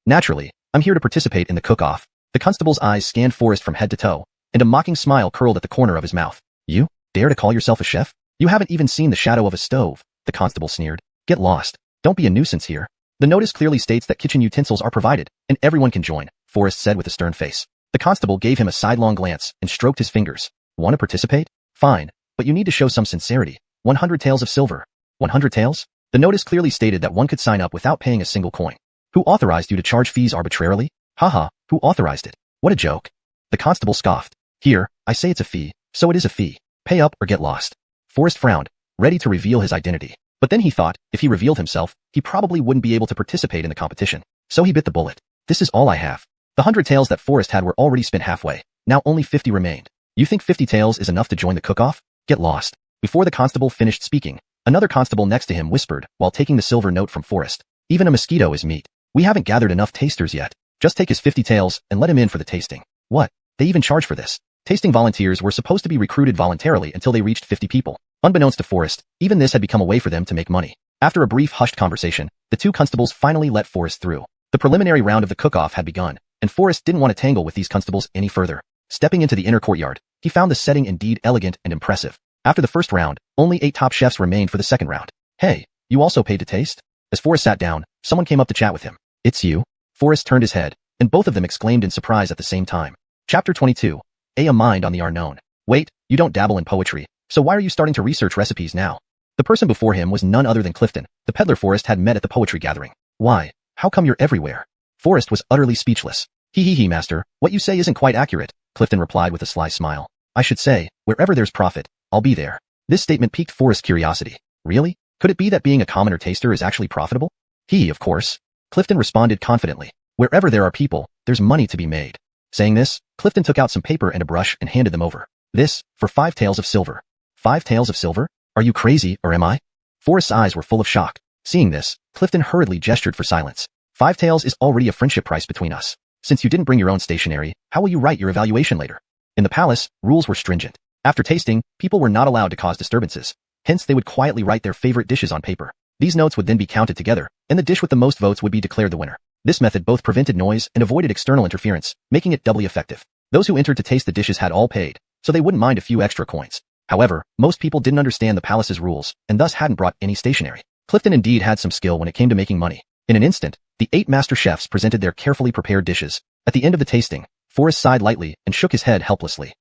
Naturally, I'm here to participate in the cook-off. The constable's eyes scanned Forrest from head to toe, and a mocking smile curled at the corner of his mouth. You dare to call yourself a chef? You haven't even seen the shadow of a stove, the constable sneered. Get lost. Don't be a nuisance here. The notice clearly states that kitchen utensils are provided, and everyone can join, Forrest said with a stern face. The constable gave him a sidelong glance and stroked his fingers. Want to participate? Fine, but you need to show some sincerity. 100 taels of silver. 100 taels? The notice clearly stated that one could sign up without paying a single coin. Who authorized you to charge fees arbitrarily? Haha, who authorized it? What a joke. The constable scoffed. Here, I say it's a fee, so it is a fee. Pay up or get lost. Forrest frowned, ready to reveal his identity. But then he thought, if he revealed himself, he probably wouldn't be able to participate in the competition. So he bit the bullet. This is all I have. The 100 taels that Forrest had were already spent halfway. Now only 50 remained. You think 50 taels is enough to join the cook-off? Get lost. Before the constable finished speaking, another constable next to him whispered while taking the silver note from Forrest. Even a mosquito is meat. We haven't gathered enough tasters yet. Just take his 50 taels and let him in for the tasting. What? They even charge for this. Tasting volunteers were supposed to be recruited voluntarily until they reached 50 people. Unbeknownst to Forrest, even this had become a way for them to make money. After a brief hushed conversation, the two constables finally let Forrest through. The preliminary round of the cook-off had begun, and Forrest didn't want to tangle with these constables any further. Stepping into the inner courtyard, he found the setting indeed elegant and impressive. After the first round, only 8 top chefs remained for the second round. Hey, you also paid to taste? As Forrest sat down, someone came up to chat with him. It's you? Forrest turned his head, and both of them exclaimed in surprise at the same time. Chapter 22. A mind on the unknown. Wait, you don't dabble in poetry, so why are you starting to research recipes now? The person before him was none other than Clifton, the peddler Forrest had met at the poetry gathering. Why? How come you're everywhere? Forrest was utterly speechless. He, master, what you say isn't quite accurate, Clifton replied with a sly smile. I should say, wherever there's profit, I'll be there. This statement piqued Forrest's curiosity. Really? Could it be that being a commoner taster is actually profitable? Of course. Clifton responded confidently. Wherever there are people, there's money to be made. Saying this, Clifton took out some paper and a brush and handed them over. This, for 5 taels of silver. 5 taels of silver? Are you crazy, or am I? Forrest's eyes were full of shock. Seeing this, Clifton hurriedly gestured for silence. 5 taels is already a friendship price between us. Since you didn't bring your own stationery, how will you write your evaluation later? In the palace, rules were stringent. After tasting, people were not allowed to cause disturbances. Hence, they would quietly write their favorite dishes on paper. These notes would then be counted together, and the dish with the most votes would be declared the winner. This method both prevented noise and avoided external interference, making it doubly effective. Those who entered to taste the dishes had all paid, so they wouldn't mind a few extra coins. However, most people didn't understand the palace's rules, and thus hadn't brought any stationery. Clifton indeed had some skill when it came to making money. In an instant, the 8 master chefs presented their carefully prepared dishes. At the end of the tasting, Forrest sighed lightly and shook his head helplessly.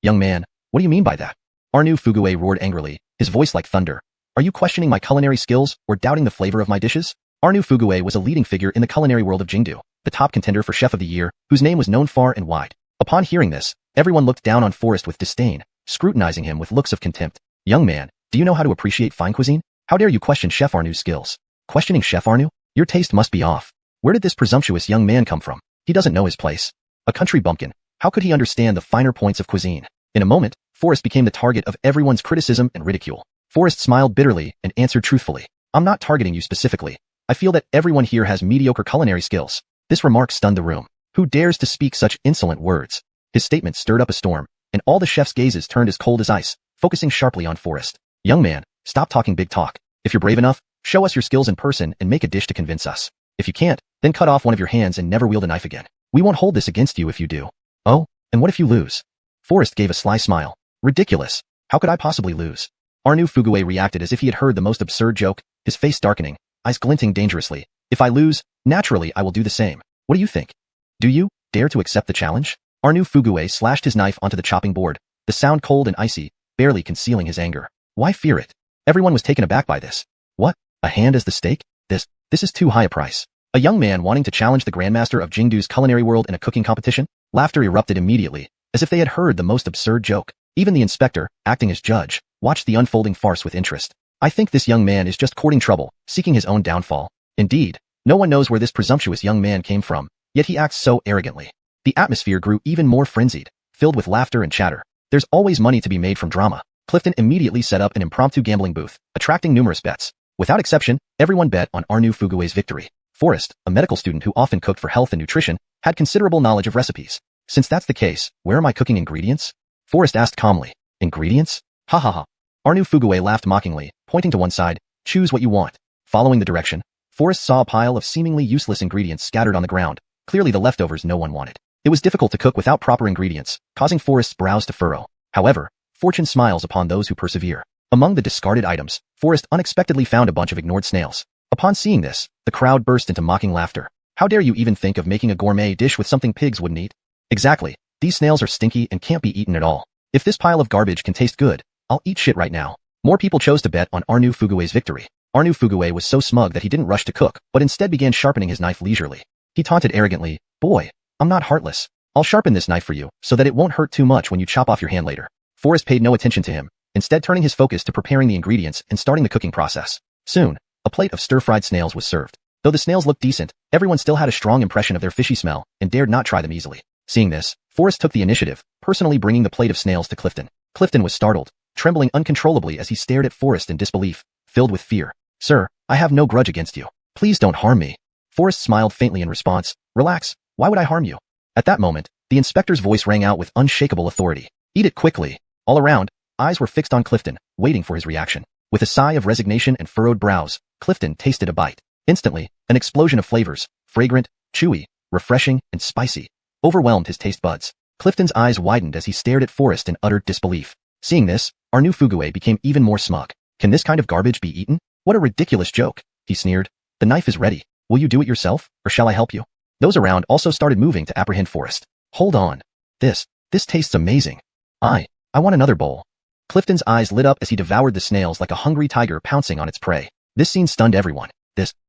Young man, what do you mean by that? Arnu Fuguwe roared angrily, his voice like thunder. Are you questioning my culinary skills or doubting the flavor of my dishes? Arnu Fuguei was a leading figure in the culinary world of Jingdu, the top contender for Chef of the Year, whose name was known far and wide. Upon hearing this, everyone looked down on Forrest with disdain, scrutinizing him with looks of contempt. Young man, do you know how to appreciate fine cuisine? How dare you question Chef Arnu's skills? Questioning Chef Arnu? Your taste must be off. Where did this presumptuous young man come from? He doesn't know his place. A country bumpkin. How could he understand the finer points of cuisine? In a moment, Forrest became the target of everyone's criticism and ridicule. Forrest smiled bitterly and answered truthfully. I'm not targeting you specifically. I feel that everyone here has mediocre culinary skills. This remark stunned the room. Who dares to speak such insolent words? His statement stirred up a storm, and all the chef's gazes turned as cold as ice, focusing sharply on Forrest. Young man, stop talking big talk. If you're brave enough, show us your skills in person and make a dish to convince us. If you can't, then cut off one of your hands and never wield a knife again. We won't hold this against you if you do. Oh, and what if you lose? Forrest gave a sly smile. Ridiculous. How could I possibly lose? Arnu Fuguei reacted as if he had heard the most absurd joke, his face darkening, eyes glinting dangerously. If I lose, naturally I will do the same. What do you think? Do you dare to accept the challenge? Arnu Fuguei slashed his knife onto the chopping board, the sound cold and icy, barely concealing his anger. Why fear it? Everyone was taken aback by this. What? A hand as the stake? This is too high a price. A young man wanting to challenge the grandmaster of Jingdu's culinary world in a cooking competition? Laughter erupted immediately, as if they had heard the most absurd joke. Even the inspector, acting as judge, watched the unfolding farce with interest. I think this young man is just courting trouble, seeking his own downfall. Indeed, no one knows where this presumptuous young man came from, yet he acts so arrogantly. The atmosphere grew even more frenzied, filled with laughter and chatter. There's always money to be made from drama. Clifton immediately set up an impromptu gambling booth, attracting numerous bets. Without exception, everyone bet on Arnu Fuguei's victory. Forrest, a medical student who often cooked for health and nutrition, had considerable knowledge of recipes. Since that's the case, where are my cooking ingredients? Forrest asked calmly. Ingredients? Ha ha ha. Arnu Fuguei laughed mockingly, pointing to one side. Choose what you want. Following the direction, Forrest saw a pile of seemingly useless ingredients scattered on the ground, clearly the leftovers no one wanted. It was difficult to cook without proper ingredients, causing Forrest's brows to furrow. However, fortune smiles upon those who persevere. Among the discarded items, Forrest unexpectedly found a bunch of ignored snails. Upon seeing this, the crowd burst into mocking laughter. How dare you even think of making a gourmet dish with something pigs wouldn't eat? Exactly. These snails are stinky and can't be eaten at all. If this pile of garbage can taste good, I'll eat shit right now. More people chose to bet on Arnu Fuguei's victory. Arnu Fuguei was so smug that he didn't rush to cook, but instead began sharpening his knife leisurely. He taunted arrogantly, boy, I'm not heartless. I'll sharpen this knife for you, so that it won't hurt too much when you chop off your hand later. Forrest paid no attention to him, instead turning his focus to preparing the ingredients and starting the cooking process. Soon, a plate of stir-fried snails was served. Though the snails looked decent, everyone still had a strong impression of their fishy smell and dared not try them easily. Seeing this, Forrest took the initiative, personally bringing the plate of snails to Clifton. Clifton was startled, trembling uncontrollably as he stared at Forrest in disbelief, filled with fear. Sir, I have no grudge against you. Please don't harm me. Forrest smiled faintly in response. Relax, why would I harm you? At that moment, the inspector's voice rang out with unshakable authority. Eat it quickly. All around, eyes were fixed on Clifton, waiting for his reaction. With a sigh of resignation and furrowed brows, Clifton tasted a bite. Instantly, an explosion of flavors, fragrant, chewy, refreshing, and spicy, overwhelmed his taste buds. Clifton's eyes widened as he stared at Forrest in utter disbelief. Seeing this, Arnu Fuguei became even more smug. Can this kind of garbage be eaten? What a ridiculous joke, he sneered. The knife is ready. Will you do it yourself, or shall I help you? Those around also started moving to apprehend Forrest. Hold on. This tastes amazing. I want another bowl. Clifton's eyes lit up as he devoured the snails like a hungry tiger pouncing on its prey. This scene stunned everyone.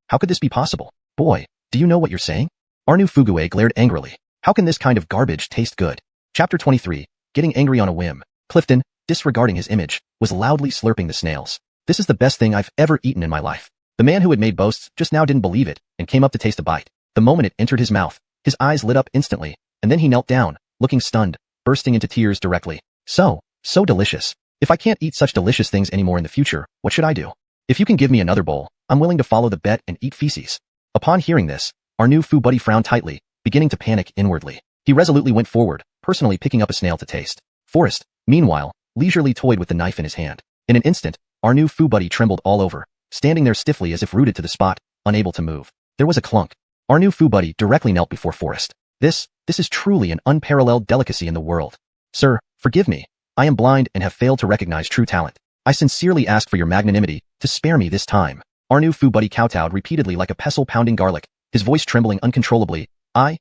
How could this be possible? Boy, do you know what you're saying? Arnu Fuguei glared angrily. How can this kind of garbage taste good? Chapter 23, Getting Angry on a Whim. Clifton, disregarding his image, was loudly slurping the snails. This is the best thing I've ever eaten in my life. The man who had made boasts just now didn't believe it, and came up to taste a bite. The moment it entered his mouth, his eyes lit up instantly, and then he knelt down, looking stunned, bursting into tears directly. So delicious. If I can't eat such delicious things anymore in the future, what should I do? If you can give me another bowl, I'm willing to follow the bet and eat feces. Upon hearing this, Arnu Fuguei frowned tightly, beginning to panic inwardly. He resolutely went forward, personally picking up a snail to taste. Forrest, meanwhile, leisurely toyed with the knife in his hand. In an instant, Arnu Fuguei trembled all over, standing there stiffly as if rooted to the spot, unable to move. There was a clunk. Arnu Fuguei directly knelt before Forrest. This is truly an unparalleled delicacy in the world. Sir, forgive me. I am blind and have failed to recognize true talent. I sincerely ask for your magnanimity to spare me this time. Arnu Fuguei kowtowed repeatedly like a pestle pounding garlic, his voice trembling uncontrollably. I,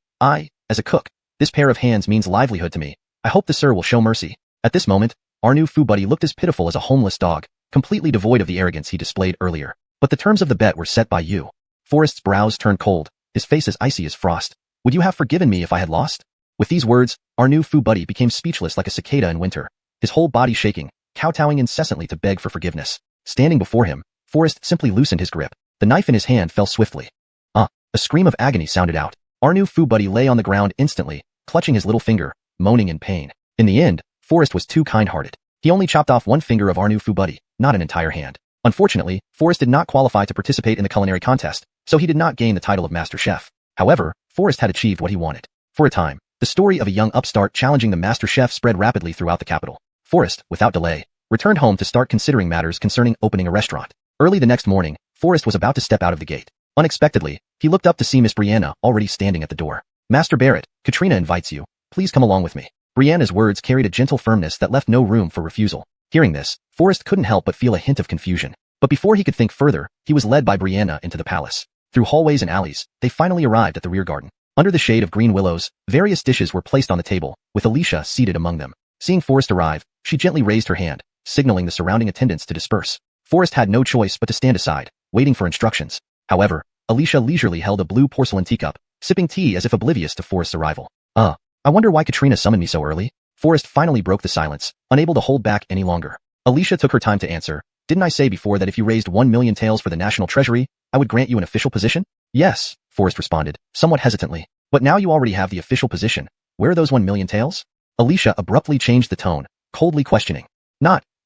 as a cook, this pair of hands means livelihood to me. I hope the sir will show mercy. At this moment, Arnu Fuguei looked as pitiful as a homeless dog, completely devoid of the arrogance he displayed earlier. But the terms of the bet were set by you. Forrest's brows turned cold, his face as icy as frost. Would you have forgiven me if I had lost? With these words, our new Fu buddy became speechless like a cicada in winter, his whole body shaking, kowtowing incessantly to beg for forgiveness. Standing before him, Forrest simply loosened his grip. The knife in his hand fell swiftly. A scream of agony sounded out. Our new Fu buddy lay on the ground instantly, clutching his little finger, moaning in pain. In the end, Forrest was too kind-hearted. He only chopped off one finger of our new Fu buddy, not an entire hand. Unfortunately, Forrest did not qualify to participate in the culinary contest, so he did not gain the title of Master Chef. However, Forrest had achieved what he wanted. For a time, the story of a young upstart challenging the Master Chef spread rapidly throughout the capital. Forrest, without delay, returned home to start considering matters concerning opening a restaurant. Early the next morning, Forrest was about to step out of the gate. Unexpectedly, he looked up to see Miss Brianna already standing at the door. Master Barrett, Katrina invites you. Please come along with me. Brianna's words carried a gentle firmness that left no room for refusal. Hearing this, Forrest couldn't help but feel a hint of confusion. But before he could think further, he was led by Brianna into the palace. Through hallways and alleys, they finally arrived at the rear garden. Under the shade of green willows, various dishes were placed on the table, with Alicia seated among them. Seeing Forrest arrive, she gently raised her hand, signaling the surrounding attendants to disperse. Forrest had no choice but to stand aside, waiting for instructions. However, Alicia leisurely held a blue porcelain teacup, sipping tea as if oblivious to Forrest's arrival. I wonder why Katrina summoned me so early? Forrest finally broke the silence, unable to hold back any longer. Alicia took her time to answer. Didn't I say before that if you raised 1 million taels for the national treasury, I would grant you an official position? Yes, Forrest responded, somewhat hesitantly. But now you already have the official position. Where are those 1 million taels? Alicia abruptly changed the tone, coldly questioning.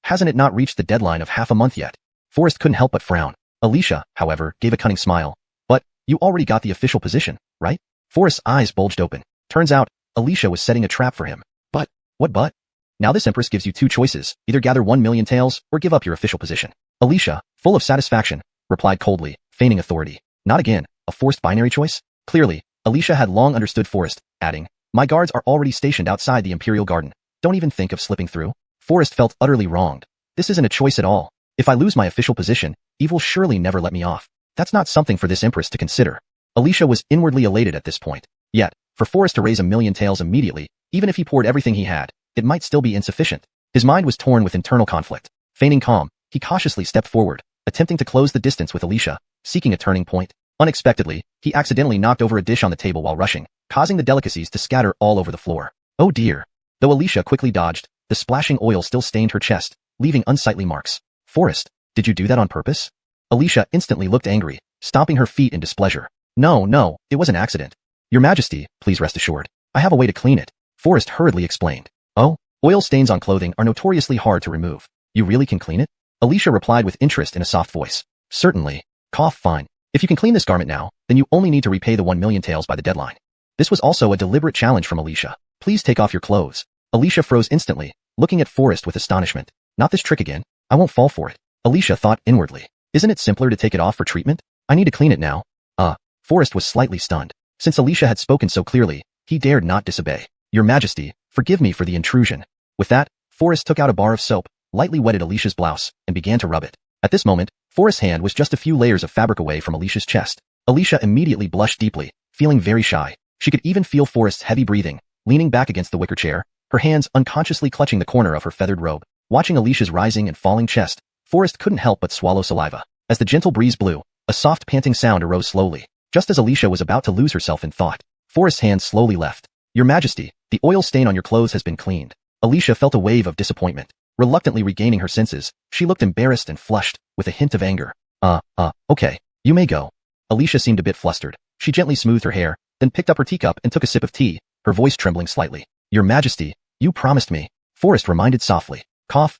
Hasn't it not reached the deadline of half a month yet? Forrest couldn't help but frown. Alicia, however, gave a cunning smile. But, you already got the official position, right? Forrest's eyes bulged open. Turns out, Alicia was setting a trap for him. But, what but? Now this empress gives you two choices, either gather 1 million taels, or give up your official position. Alicia, full of satisfaction, replied coldly, feigning authority. Not again, a forced binary choice? Clearly, Alicia had long understood Forrest, adding, my guards are already stationed outside the imperial garden. Don't even think of slipping through. Forrest felt utterly wronged. This isn't a choice at all. If I lose my official position, Eve will surely never let me off. That's not something for this empress to consider. Alicia was inwardly elated at this point. Yet, for Forrest to raise 1 million taels immediately, even if he poured everything he had, it might still be insufficient. His mind was torn with internal conflict. Feigning calm, he cautiously stepped forward, attempting to close the distance with Alicia, seeking a turning point. Unexpectedly, he accidentally knocked over a dish on the table while rushing, causing the delicacies to scatter all over the floor. Oh dear. Though Alicia quickly dodged, the splashing oil still stained her chest, leaving unsightly marks. Forrest, did you do that on purpose? Alicia instantly looked angry, stomping her feet in displeasure. No, it was an accident. Your Majesty, please rest assured. I have a way to clean it. Forrest hurriedly explained. Oh, oil stains on clothing are notoriously hard to remove. You really can clean it? Alicia replied with interest in a soft voice. Certainly. Fine. If you can clean this garment now, then you only need to repay the 1 million taels by the deadline. This was also a deliberate challenge from Alicia. Please take off your clothes. Alicia froze instantly, looking at Forrest with astonishment. Not this trick again. I won't fall for it. Alicia thought inwardly. Isn't it simpler to take it off for treatment? I need to clean it now. Forrest was slightly stunned. Since Alicia had spoken so clearly, he dared not disobey. Your Majesty, forgive me for the intrusion. With that, Forrest took out a bar of soap, lightly wetted Alicia's blouse, and began to rub it. At this moment, Forrest's hand was just a few layers of fabric away from Alicia's chest. Alicia immediately blushed deeply, feeling very shy. She could even feel Forrest's heavy breathing, leaning back against the wicker chair, her hands unconsciously clutching the corner of her feathered robe. Watching Alicia's rising and falling chest, Forrest couldn't help but swallow saliva. As the gentle breeze blew, a soft panting sound arose slowly. Just as Alicia was about to lose herself in thought, Forrest's hand slowly left. Your Majesty, the oil stain on your clothes has been cleaned. Alicia felt a wave of disappointment. Reluctantly regaining her senses, she looked embarrassed and flushed, with a hint of anger. Okay, you may go. Alicia seemed a bit flustered. She gently smoothed her hair, then picked up her teacup and took a sip of tea, her voice trembling slightly. Your Majesty, you promised me. Forrest reminded softly. Cough.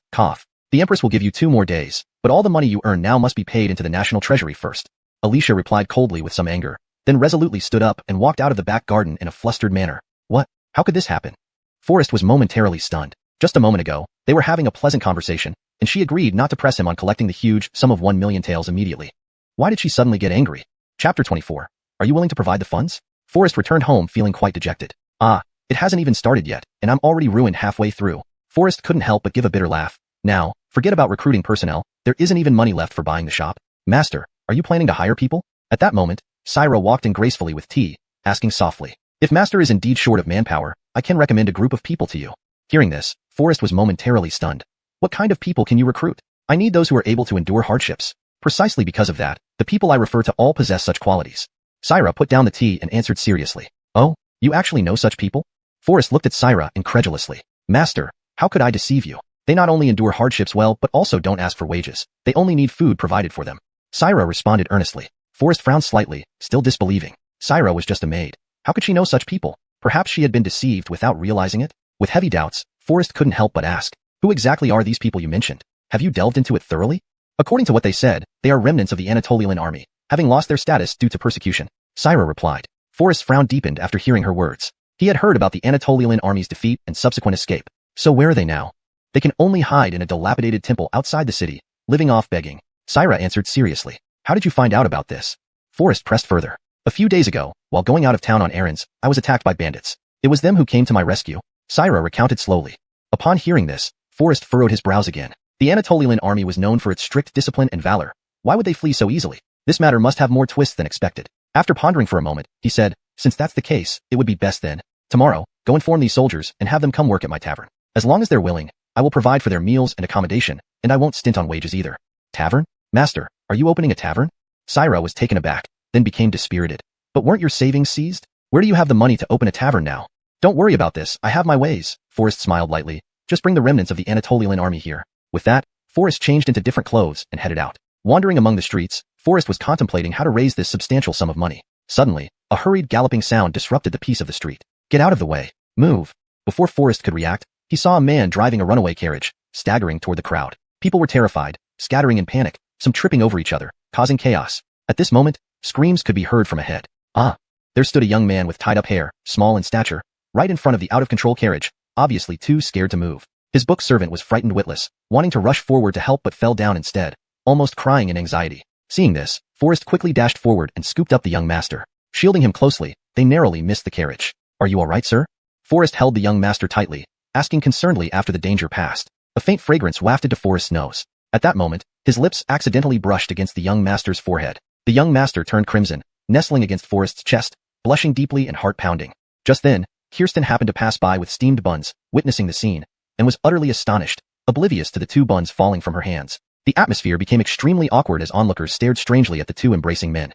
The Empress will give you 2 more days, but all the money you earn now must be paid into the national treasury first. Alicia replied coldly with some anger, then resolutely stood up and walked out of the back garden in a flustered manner. What? How could this happen? Forrest was momentarily stunned. Just a moment ago, they were having a pleasant conversation, and she agreed not to press him on collecting the huge sum of 1 million taels immediately. Why did she suddenly get angry? Chapter 24. Are you willing to provide the funds? Forrest returned home feeling quite dejected. It hasn't even started yet, and I'm already ruined halfway through. Forrest couldn't help but give a bitter laugh. Now, forget about recruiting personnel, there isn't even money left for buying the shop. Master, are you planning to hire people? At that moment, Syra walked in gracefully with tea, asking softly. If Master is indeed short of manpower, I can recommend a group of people to you. Hearing this, Forrest was momentarily stunned. What kind of people can you recruit? I need those who are able to endure hardships. Precisely because of that, The people I refer to all possess such qualities. Syra put down the tea and answered seriously. Oh, you actually know such people? Forrest looked at Syra incredulously. Master, how could I deceive you? They not only endure hardships well but also don't ask for wages. They only need food provided for them. Syra responded earnestly. Forrest frowned slightly, still disbelieving. Syra was just a maid. How could she know such people? Perhaps she had been deceived without realizing it? With heavy doubts, Forrest couldn't help but ask, who exactly are these people you mentioned? Have you delved into it thoroughly? According to what they said, they are remnants of the Anatolian army, having lost their status due to persecution. Syra replied. Forrest's frown deepened after hearing her words. He had heard about the Anatolian army's defeat and subsequent escape. So where are they now? They can only hide in a dilapidated temple outside the city, living off begging. Syra answered seriously. How did you find out about this? Forrest pressed further. A few days ago, while going out of town on errands, I was attacked by bandits. It was them who came to my rescue. Syra recounted slowly. Upon hearing this, Forrest furrowed his brows again. The Anatolian army was known for its strict discipline and valor. Why would they flee so easily? This matter must have more twists than expected. After pondering for a moment, he said, since that's the case, it would be best then. Tomorrow, go inform these soldiers and have them come work at my tavern. As long as they're willing, I will provide for their meals and accommodation, and I won't stint on wages either. Tavern? Master, are you opening a tavern? Syra was taken aback, then became dispirited. But weren't your savings seized? Where do you have the money to open a tavern now? Don't worry about this, I have my ways. Forrest smiled lightly. Just bring the remnants of the Anatolian army here. With that, Forrest changed into different clothes and headed out. Wandering among the streets, Forrest was contemplating how to raise this substantial sum of money. Suddenly, a hurried galloping sound disrupted the peace of the street. Get out of the way. Move. Before Forrest could react, he saw a man driving a runaway carriage, staggering toward the crowd. People were terrified, scattering in panic, some tripping over each other, causing chaos. At this moment, screams could be heard from ahead. Ah! There stood a young man with tied-up hair, small in stature, right in front of the out-of-control carriage, obviously too scared to move. His book servant was frightened witless, wanting to rush forward to help but fell down instead, almost crying in anxiety. Seeing this, Forrest quickly dashed forward and scooped up the young master. Shielding him closely, they narrowly missed the carriage. Are you all right, sir? Forrest held the young master tightly, asking concernedly after the danger passed. A faint fragrance wafted to Forrest's nose. At that moment, his lips accidentally brushed against the young master's forehead. The young master turned crimson, nestling against Forrest's chest, blushing deeply and heart-pounding. Just then, Kirsten happened to pass by with steamed buns, witnessing the scene, and was utterly astonished, oblivious to the two buns falling from her hands. The atmosphere became extremely awkward as onlookers stared strangely at the two embracing men.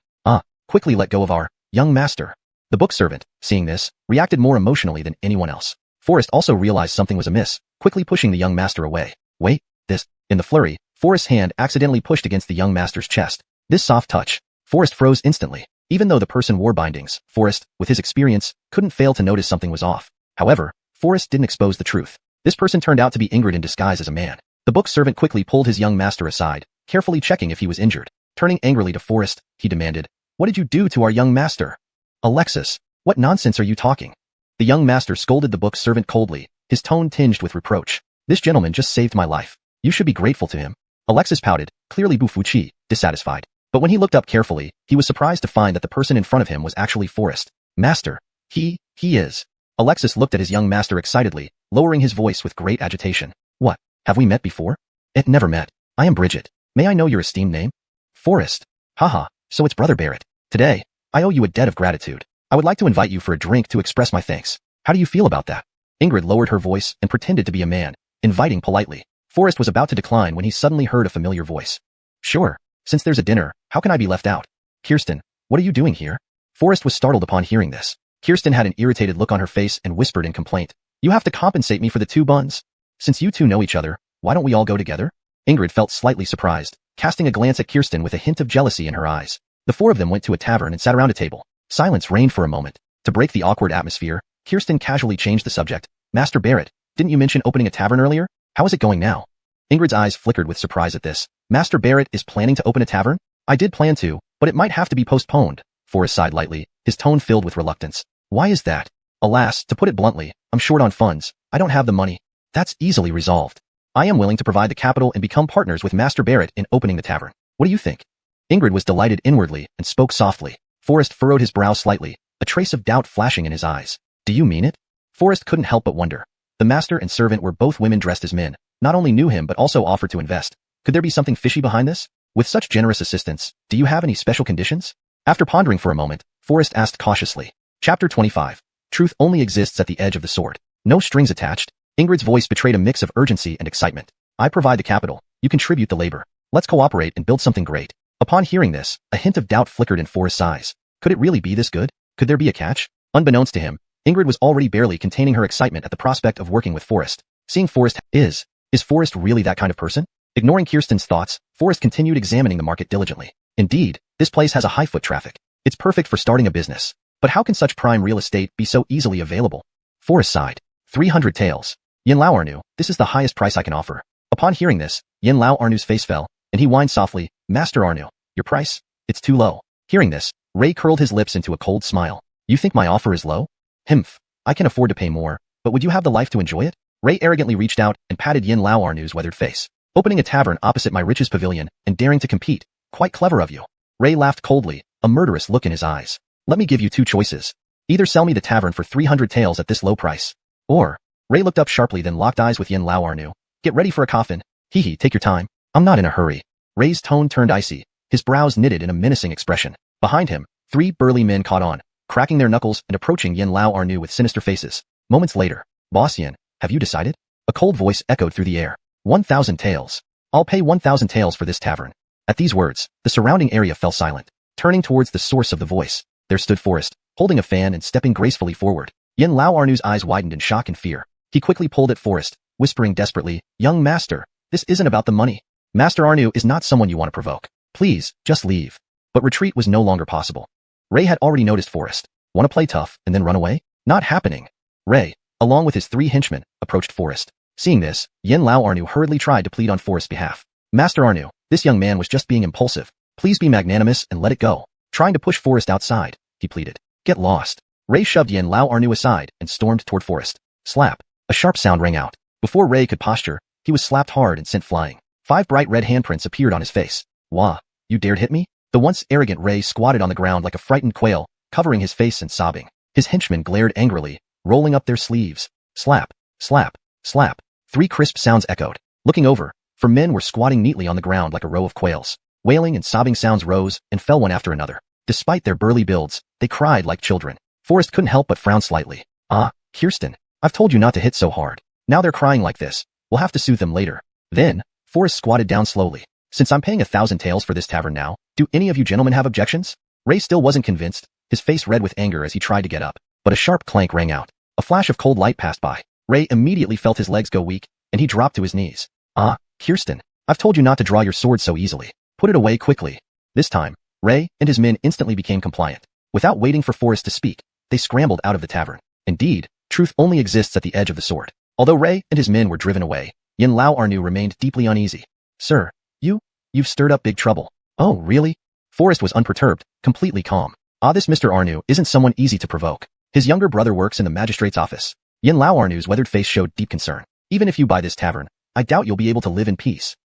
Quickly let go of our young master. The book servant, seeing this, reacted more emotionally than anyone else. Forrest also realized something was amiss, quickly pushing the young master away. Wait, this. In the flurry, Forrest's hand accidentally pushed against the young master's chest. This soft touch. Forrest froze instantly. Even though the person wore bindings, Forrest, with his experience, couldn't fail to notice something was off. However, Forrest didn't expose the truth. This person turned out to be Ingrid in disguise as a man. The book servant quickly pulled his young master aside, carefully checking if he was injured. Turning angrily to Forrest, he demanded, "What did you do to our young master?" "Alexis, what nonsense are you talking?" The young master scolded the book servant coldly, his tone tinged with reproach. "This gentleman just saved my life. You should be grateful to him." Alexis pouted, clearly wuxia, dissatisfied. But when he looked up carefully, he was surprised to find that the person in front of him was actually Forrest. "Master, he is." Alexis looked at his young master excitedly, lowering his voice with great agitation. "What, have we met before?" "It never met. I am Bridget. May I know your esteemed name?" "Forrest." "Haha, so it's Brother Barrett. Today, I owe you a debt of gratitude. I would like to invite you for a drink to express my thanks. How do you feel about that?" Ingrid lowered her voice and pretended to be a man, inviting politely. Forrest was about to decline when he suddenly heard a familiar voice. "Sure. Since there's a dinner, how can I be left out?" "Kirsten, what are you doing here?" Forrest was startled upon hearing this. Kirsten had an irritated look on her face and whispered in complaint, "You have to compensate me for the 2 buns. Since you two know each other, why don't we all go together?" Ingrid felt slightly surprised, casting a glance at Kirsten with a hint of jealousy in her eyes. The 4 of them went to a tavern and sat around a table. Silence reigned for a moment. To break the awkward atmosphere, Kirsten casually changed the subject. "Master Barrett, didn't you mention opening a tavern earlier? How is it going now?" Ingrid's eyes flickered with surprise at this. "Master Barrett is planning to open a tavern?" "I did plan to, but it might have to be postponed." Forrest sighed lightly, his tone filled with reluctance. "Why is that?" "Alas, to put it bluntly, I'm short on funds. I don't have the money." "That's easily resolved. I am willing to provide the capital and become partners with Master Barrett in opening the tavern. What do you think?" Ingrid was delighted inwardly and spoke softly. Forrest furrowed his brow slightly, a trace of doubt flashing in his eyes. "Do you mean it?" Forrest couldn't help but wonder. The master and servant were both women dressed as men, not only knew him but also offered to invest. Could there be something fishy behind this? With such generous assistance, do you have any special conditions? After pondering for a moment, Forrest asked cautiously. Chapter 25. Truth only exists at the edge of the sword. No strings attached. Ingrid's voice betrayed a mix of urgency and excitement. "I provide the capital. You contribute the labor. Let's cooperate and build something great." Upon hearing this, a hint of doubt flickered in Forrest's eyes. Could it really be this good? Could there be a catch? Unbeknownst to him, Ingrid was already barely containing her excitement at the prospect of working with Forrest. Seeing Forrest is Forrest really that kind of person? Ignoring Kirsten's thoughts, Forrest continued examining the market diligently. Indeed, this place has a high foot traffic. It's perfect for starting a business. But how can such prime real estate be so easily available? Forrest sighed. 300 taels. Yin Lao Arnu, this is the highest price I can offer. Upon hearing this, Yin Lao Arnu's face fell, and he whined softly, Master Arnu, your price? It's too low. Hearing this, Ray curled his lips into a cold smile. You think my offer is low? Himph. I can afford to pay more, but would you have the life to enjoy it? Ray arrogantly reached out and patted Yin Lao Arnu's weathered face. Opening a tavern opposite my rich's pavilion and daring to compete. Quite clever of you. Ray laughed coldly, a murderous look in his eyes. Let me give you two choices. Either sell me the tavern for 300 taels at this low price, or... Ray looked up sharply then locked eyes with Yin Lao Arnu. Get ready for a coffin. Hee take your time. I'm not in a hurry. Ray's tone turned icy, his brows knitted in a menacing expression. Behind him, 3 burly men caught on, cracking their knuckles and approaching Yin Lao Arnu with sinister faces. Moments later, Boss Yin, have you decided? A cold voice echoed through the air. 1,000 taels. I'll pay 1,000 taels for this tavern. At these words, the surrounding area fell silent. Turning towards the source of the voice, there stood Forrest, holding a fan and stepping gracefully forward. Yin Lao Arnu's eyes widened in shock and fear. He quickly pulled at Forrest, whispering desperately, Young master, this isn't about the money. Master Arnu is not someone you want to provoke. Please, just leave. But retreat was no longer possible. Ray had already noticed Forrest. Want to play tough and then run away? Not happening. Ray, along with his 3 henchmen, approached Forrest. Seeing this, Yin Lao Arnu hurriedly tried to plead on Forrest's behalf. Master Arnu, this young man was just being impulsive. Please be magnanimous and let it go. Trying to push Forrest outside, he pleaded. Get lost. Ray shoved Yin Lao Arnu aside and stormed toward Forrest. Slap. A sharp sound rang out. Before Ray could posture, he was slapped hard and sent flying. 5 bright red handprints appeared on his face. Wah, you dared hit me? The once arrogant Ray squatted on the ground like a frightened quail, covering his face and sobbing. His henchmen glared angrily, rolling up their sleeves. Slap, slap, slap. 3 crisp sounds echoed. Looking over, 4 men were squatting neatly on the ground like a row of quails. Wailing and sobbing sounds rose and fell one after another. Despite their burly builds, they cried like children. Forrest couldn't help but frown slightly. Ah, Kirsten, I've told you not to hit so hard. Now they're crying like this. We'll have to soothe them later. Then, Forrest squatted down slowly. Since I'm paying 1,000 taels for this tavern now, do any of you gentlemen have objections? Ray still wasn't convinced, his face red with anger as he tried to get up. But a sharp clank rang out. A flash of cold light passed by. Ray immediately felt his legs go weak, and he dropped to his knees. Ah, Kirsten, I've told you not to draw your sword so easily. Put it away quickly. This time, Ray and his men instantly became compliant. Without waiting for Forrest to speak, they scrambled out of the tavern. Indeed, truth only exists at the edge of the sword. Although Ray and his men were driven away, Yin Lao Arnu remained deeply uneasy. Sir, you've stirred up big trouble. Oh, really? Forrest was unperturbed, completely calm. Ah, this Mr. Arnu isn't someone easy to provoke. His younger brother works in the magistrate's office. Yin Lao Arnu's weathered face showed deep concern. Even if you buy this tavern, I doubt you'll be able to live in peace.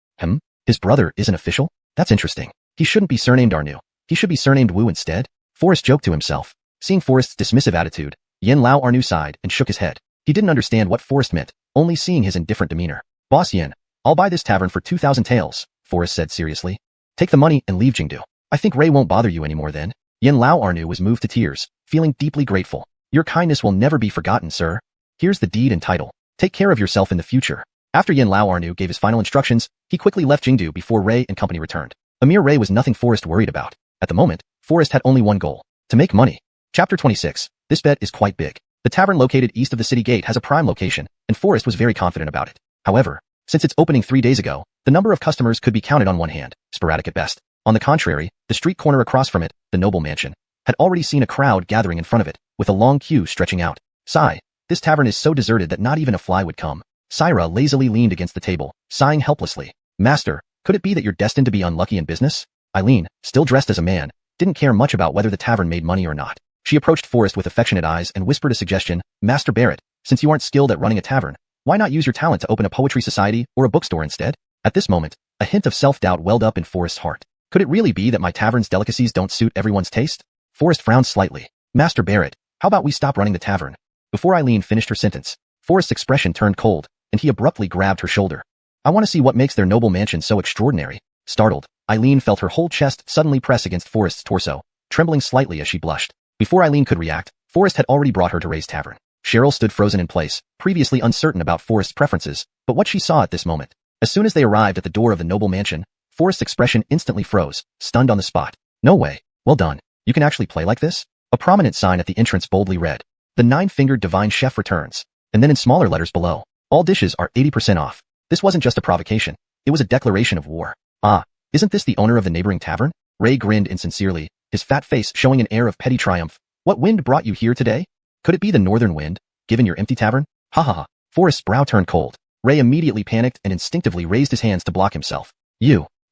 His brother is an official? That's interesting. He shouldn't be surnamed Arnu. He should be surnamed Wu instead. Forrest joked to himself. Seeing Forrest's dismissive attitude, Yin Lao Arnu sighed and shook his head. He didn't understand what Forrest meant, only seeing his indifferent demeanor. Boss Yin, I'll buy this tavern for 2,000 taels, Forrest said seriously. Take the money and leave Jingdu. I think Ray won't bother you anymore then. Yin Lao Arnu was moved to tears, feeling deeply grateful. Your kindness will never be forgotten, sir. Here's the deed and title. Take care of yourself in the future. After Yin Lao Arnu gave his final instructions, he quickly left Jingdu before Ray and company returned. Amir Ray was nothing Forrest worried about. At the moment, Forrest had only one goal: to make money. Chapter 26. This bet is quite big. The tavern located east of the city gate has a prime location, and Forrest was very confident about it. However, since its opening 3 days ago, the number of customers could be counted on one hand, sporadic at best. On the contrary, the street corner across from it, the noble mansion, had already seen a crowd gathering in front of it, with a long queue stretching out. Sigh, this tavern is so deserted that not even a fly would come. Syra lazily leaned against the table, sighing helplessly. Master, could it be that you're destined to be unlucky in business? Eileen, still dressed as a man, didn't care much about whether the tavern made money or not. She approached Forrest with affectionate eyes and whispered a suggestion. Master Barrett, since you aren't skilled at running a tavern, why not use your talent to open a poetry society or a bookstore instead? At this moment, a hint of self-doubt welled up in Forrest's heart. Could it really be that my tavern's delicacies don't suit everyone's taste? Forrest frowned slightly. Master Barrett, how about we stop running the tavern? Before Eileen finished her sentence, Forrest's expression turned cold, and he abruptly grabbed her shoulder. I want to see what makes their noble mansion so extraordinary. Startled, Eileen felt her whole chest suddenly press against Forrest's torso, trembling slightly as she blushed. Before Eileen could react, Forrest had already brought her to Ray's tavern. Cheryl stood frozen in place, previously uncertain about Forrest's preferences, but what she saw at this moment. As soon as they arrived at the door of the noble mansion, Forrest's expression instantly froze, stunned on the spot. No way. Well done. You can actually play like this? A prominent sign at the entrance boldly read. The nine-fingered divine chef returns. And then in smaller letters below. All dishes are 80% off. This wasn't just a provocation. It was a declaration of war. Ah, isn't this the owner of the neighboring tavern? Ray grinned insincerely, his fat face showing an air of petty triumph. What wind brought you here today? Could it be the northern wind, given your empty tavern? Ha ha ha. Forrest's brow turned cold. Ray immediately panicked and instinctively raised his hands to block himself.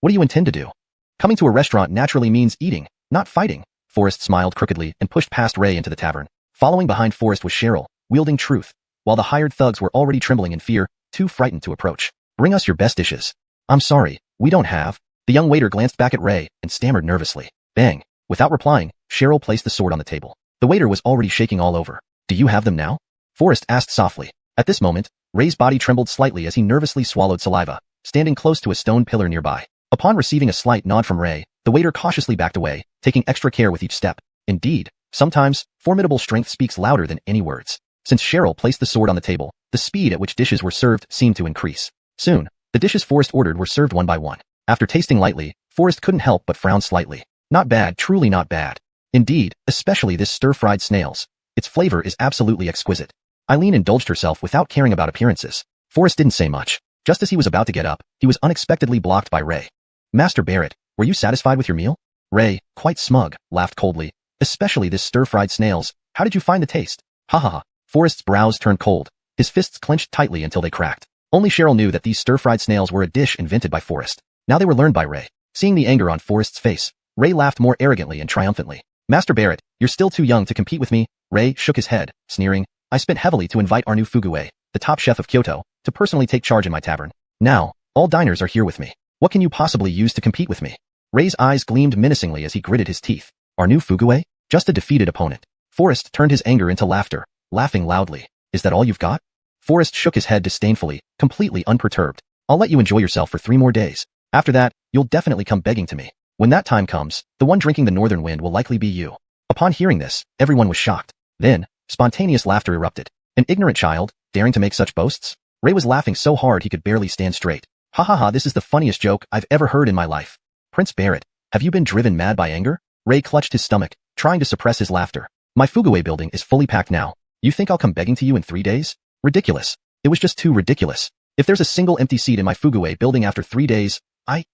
What do you intend to do? Coming to a restaurant naturally means eating, not fighting. Forrest smiled crookedly and pushed past Ray into the tavern. Following behind Forrest was Cheryl, wielding truth, while the hired thugs were already trembling in fear, too frightened to approach. Bring us your best dishes. I'm sorry, we don't have. The young waiter glanced back at Ray and stammered nervously. Bang. Without replying, Cheryl placed the sword on the table. The waiter was already shaking all over. Do you have them now? Forrest asked softly. At this moment, Ray's body trembled slightly as he nervously swallowed saliva, standing close to a stone pillar nearby. Upon receiving a slight nod from Ray, the waiter cautiously backed away, taking extra care with each step. Indeed, sometimes, formidable strength speaks louder than any words. Since Cheryl placed the sword on the table, the speed at which dishes were served seemed to increase. Soon, the dishes Forrest ordered were served one by one. After tasting lightly, Forrest couldn't help but frown slightly. Not bad, truly not bad. Indeed, especially this stir-fried snails. Its flavor is absolutely exquisite. Eileen indulged herself without caring about appearances. Forrest didn't say much. Just as he was about to get up, he was unexpectedly blocked by Ray. Master Barrett, were you satisfied with your meal? Ray, quite smug, laughed coldly. Especially this stir-fried snails. How did you find the taste? Ha ha ha. Forrest's brows turned cold. His fists clenched tightly until they cracked. Only Cheryl knew that these stir-fried snails were a dish invented by Forrest. Now they were learned by Ray. Seeing the anger on Forrest's face, Ray laughed more arrogantly and triumphantly. Master Barrett, you're still too young to compete with me. Ray shook his head, sneering. I spent heavily to invite our new Fuguwei, the top chef of Kyoto, to personally take charge in my tavern. Now, all diners are here with me. What can you possibly use to compete with me? Ray's eyes gleamed menacingly as he gritted his teeth. Our new Fuguwei? Just a defeated opponent. Forrest turned his anger into laughter, laughing loudly. Is that all you've got? Forrest shook his head disdainfully, completely unperturbed. I'll let you enjoy yourself for 3 more days. After that, you'll definitely come begging to me. When that time comes, the one drinking the northern wind will likely be you. Upon hearing this, everyone was shocked. Then, spontaneous laughter erupted. An ignorant child, daring to make such boasts? Ray was laughing so hard he could barely stand straight. Ha ha ha, this is the funniest joke I've ever heard in my life. Prince Barrett, have you been driven mad by anger? Ray clutched his stomach, trying to suppress his laughter. My Fuguwei building is fully packed now. You think I'll come begging to you in 3 days? Ridiculous. It was just too ridiculous. If there's a single empty seat in my Fuguwei building after 3 days,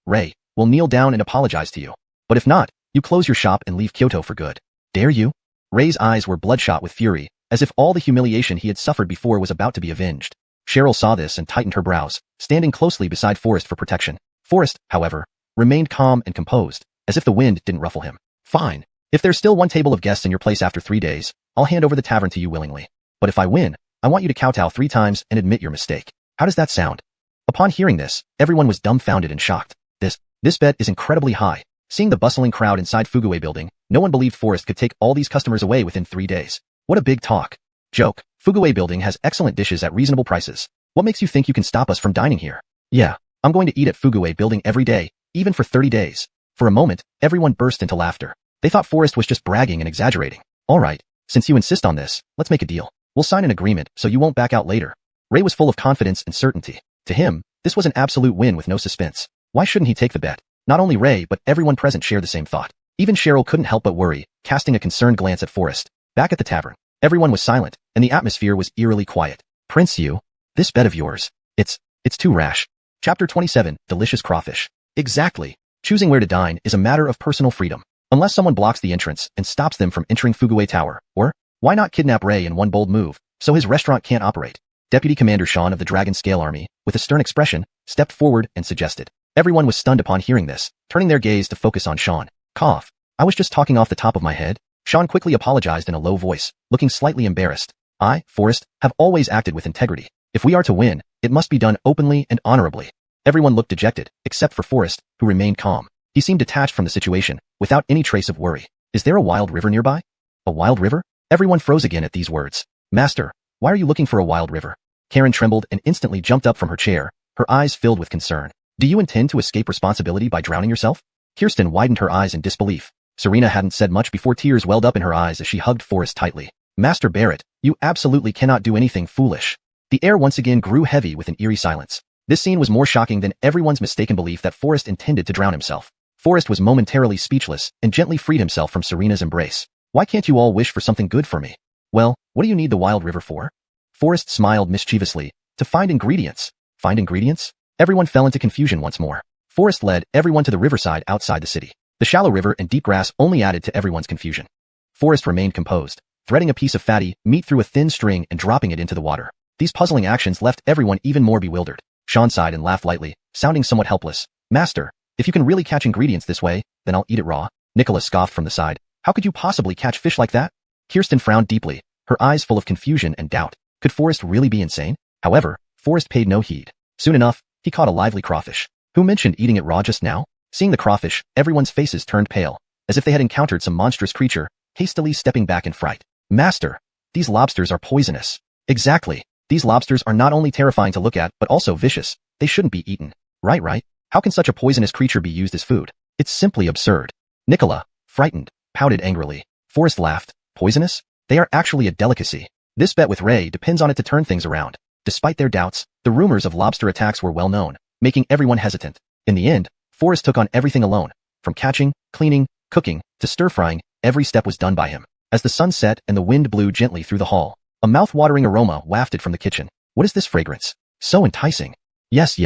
Ray, will kneel down and apologize to you. But if not, you close your shop and leave Kyoto for good. Dare you? Ray's eyes were bloodshot with fury, as if all the humiliation he had suffered before was about to be avenged. Cheryl saw this and tightened her brows, standing closely beside Forrest for protection. Forrest, however, remained calm and composed, as if the wind didn't ruffle him. Fine. If there's still one table of guests in your place after 3 days, I'll hand over the tavern to you willingly. But if I win, I want you to kowtow 3 times and admit your mistake. How does that sound? Upon hearing this, everyone was dumbfounded and shocked. This bet is incredibly high. Seeing the bustling crowd inside Fuguwei building, no one believed Forrest could take all these customers away within 3 days. What a big talk. Joke. Fuguwei building has excellent dishes at reasonable prices. What makes you think you can stop us from dining here? Yeah, I'm going to eat at Fuguwei building every day, even for 30 days. For a moment, everyone burst into laughter. They thought Forrest was just bragging and exaggerating. All right, since you insist on this, let's make a deal. We'll sign an agreement so you won't back out later. Ray was full of confidence and certainty. To him, this was an absolute win with no suspense. Why shouldn't he take the bet? Not only Ray but everyone present shared the same thought. Even Cheryl couldn't help but worry, casting a concerned glance at Forrest. Back at the tavern, everyone was silent, and the atmosphere was eerily quiet. Prince Yu, this bet of yours, it's too rash. Chapter 27, Delicious Crawfish. Exactly. Choosing where to dine is a matter of personal freedom. Unless someone blocks the entrance and stops them from entering Fuguwei Tower, or, why not kidnap Ray in one bold move, so his restaurant can't operate? Deputy Commander Sean of the Dragon Scale Army, with a stern expression, stepped forward and suggested. Everyone was stunned upon hearing this, turning their gaze to focus on Sean. Cough. I was just talking off the top of my head. Sean quickly apologized in a low voice, looking slightly embarrassed. I, Forrest, have always acted with integrity. If we are to win, it must be done openly and honorably. Everyone looked dejected, except for Forrest, who remained calm. He seemed detached from the situation, without any trace of worry. Is there a wild river nearby? A wild river? Everyone froze again at these words. Master, why are you looking for a wild river? Karen trembled and instantly jumped up from her chair, her eyes filled with concern. Do you intend to escape responsibility by drowning yourself? Kirsten widened her eyes in disbelief. Serena hadn't said much before tears welled up in her eyes as she hugged Forrest tightly. Master Barrett, you absolutely cannot do anything foolish. The air once again grew heavy with an eerie silence. This scene was more shocking than everyone's mistaken belief that Forrest intended to drown himself. Forrest was momentarily speechless and gently freed himself from Serena's embrace. Why can't you all wish for something good for me? Well, what do you need the wild river for? Forrest smiled mischievously. To find ingredients. Find ingredients? Everyone fell into confusion once more. Forrest led everyone to the riverside outside the city. The shallow river and deep grass only added to everyone's confusion. Forrest remained composed, threading a piece of fatty meat through a thin string and dropping it into the water. These puzzling actions left everyone even more bewildered. Sean sighed and laughed lightly, sounding somewhat helpless. Master, if you can really catch ingredients this way, then I'll eat it raw. Nicholas scoffed from the side. How could you possibly catch fish like that? Kirsten frowned deeply, her eyes full of confusion and doubt. Could Forrest really be insane? However, Forrest paid no heed. Soon enough, he caught a lively crawfish. Who mentioned eating it raw just now? Seeing the crawfish, everyone's faces turned pale, as if they had encountered some monstrous creature, hastily stepping back in fright. Master, these lobsters are poisonous. Exactly. These lobsters are not only terrifying to look at, but also vicious. They shouldn't be eaten. Right? How can such a poisonous creature be used as food? It's simply absurd. Nicola, frightened, pouted angrily. Forrest laughed. Poisonous? They are actually a delicacy. This bet with Ray depends on it to turn things around. Despite their doubts, the rumors of lobster attacks were well known, making everyone hesitant. In the end, Forrest took on everything alone. From catching, cleaning, cooking, to stir-frying, every step was done by him. As the sun set and the wind blew gently through the hall, a mouth-watering aroma wafted from the kitchen. What is this fragrance? So enticing. Yes,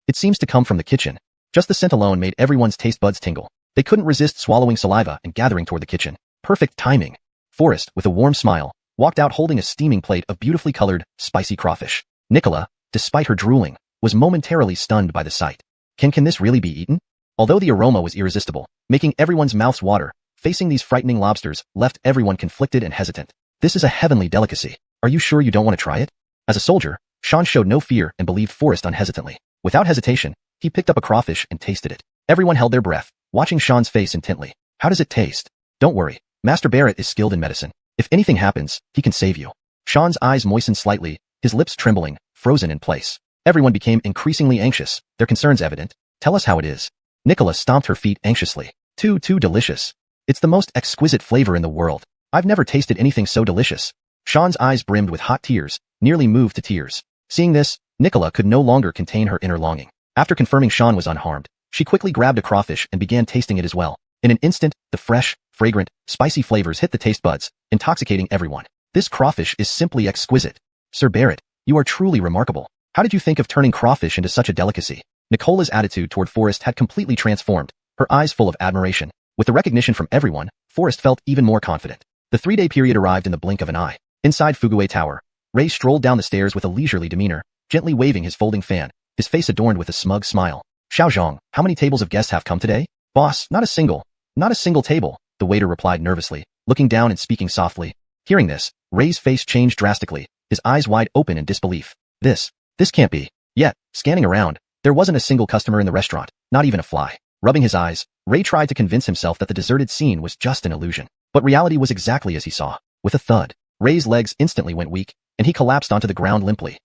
it seems to come from the kitchen. Just the scent alone made everyone's taste buds tingle. They couldn't resist swallowing saliva and gathering toward the kitchen. Perfect timing. Forrest, with a warm smile, walked out holding a steaming plate of beautifully colored, spicy crawfish. Nicola, despite her drooling, was momentarily stunned by the sight. Can this really be eaten? Although the aroma was irresistible, making everyone's mouths water, facing these frightening lobsters left everyone conflicted and hesitant. This is a heavenly delicacy. Are you sure you don't want to try it? As a soldier, Sean showed no fear and believed Forrest unhesitantly. Without hesitation, he picked up a crawfish and tasted it. Everyone held their breath, watching Sean's face intently. How does it taste? Don't worry, Master Barrett is skilled in medicine. If anything happens, he can save you. Sean's eyes moistened slightly, his lips trembling, frozen in place. Everyone became increasingly anxious, their concerns evident. Tell us how it is. Nicola stomped her feet anxiously. Too delicious. It's the most exquisite flavor in the world. I've never tasted anything so delicious. Sean's eyes brimmed with hot tears, nearly moved to tears. Seeing this, Nicola could no longer contain her inner longing. After confirming Sean was unharmed, she quickly grabbed a crawfish and began tasting it as well. In an instant, the fresh, fragrant, spicy flavors hit the taste buds, intoxicating everyone. This crawfish is simply exquisite. Sir Barrett, you are truly remarkable. How did you think of turning crawfish into such a delicacy? Nicola's attitude toward Forrest had completely transformed, her eyes full of admiration. With the recognition from everyone, Forrest felt even more confident. The 3-day period arrived in the blink of an eye. Inside Fuguwei Tower, Ray strolled down the stairs with a leisurely demeanor, gently waving his folding fan, his face adorned with a smug smile. Xiaozhong, how many tables of guests have come today? Boss, not a single table, the waiter replied nervously, looking down and speaking softly. Hearing this, Ray's face changed drastically, his eyes wide open in disbelief. This can't be. Yet, scanning around, there wasn't a single customer in the restaurant, not even a fly. Rubbing his eyes, Ray tried to convince himself that the deserted scene was just an illusion. But reality was exactly as he saw. With a thud, Ray's legs instantly went weak, and he collapsed onto the ground limply.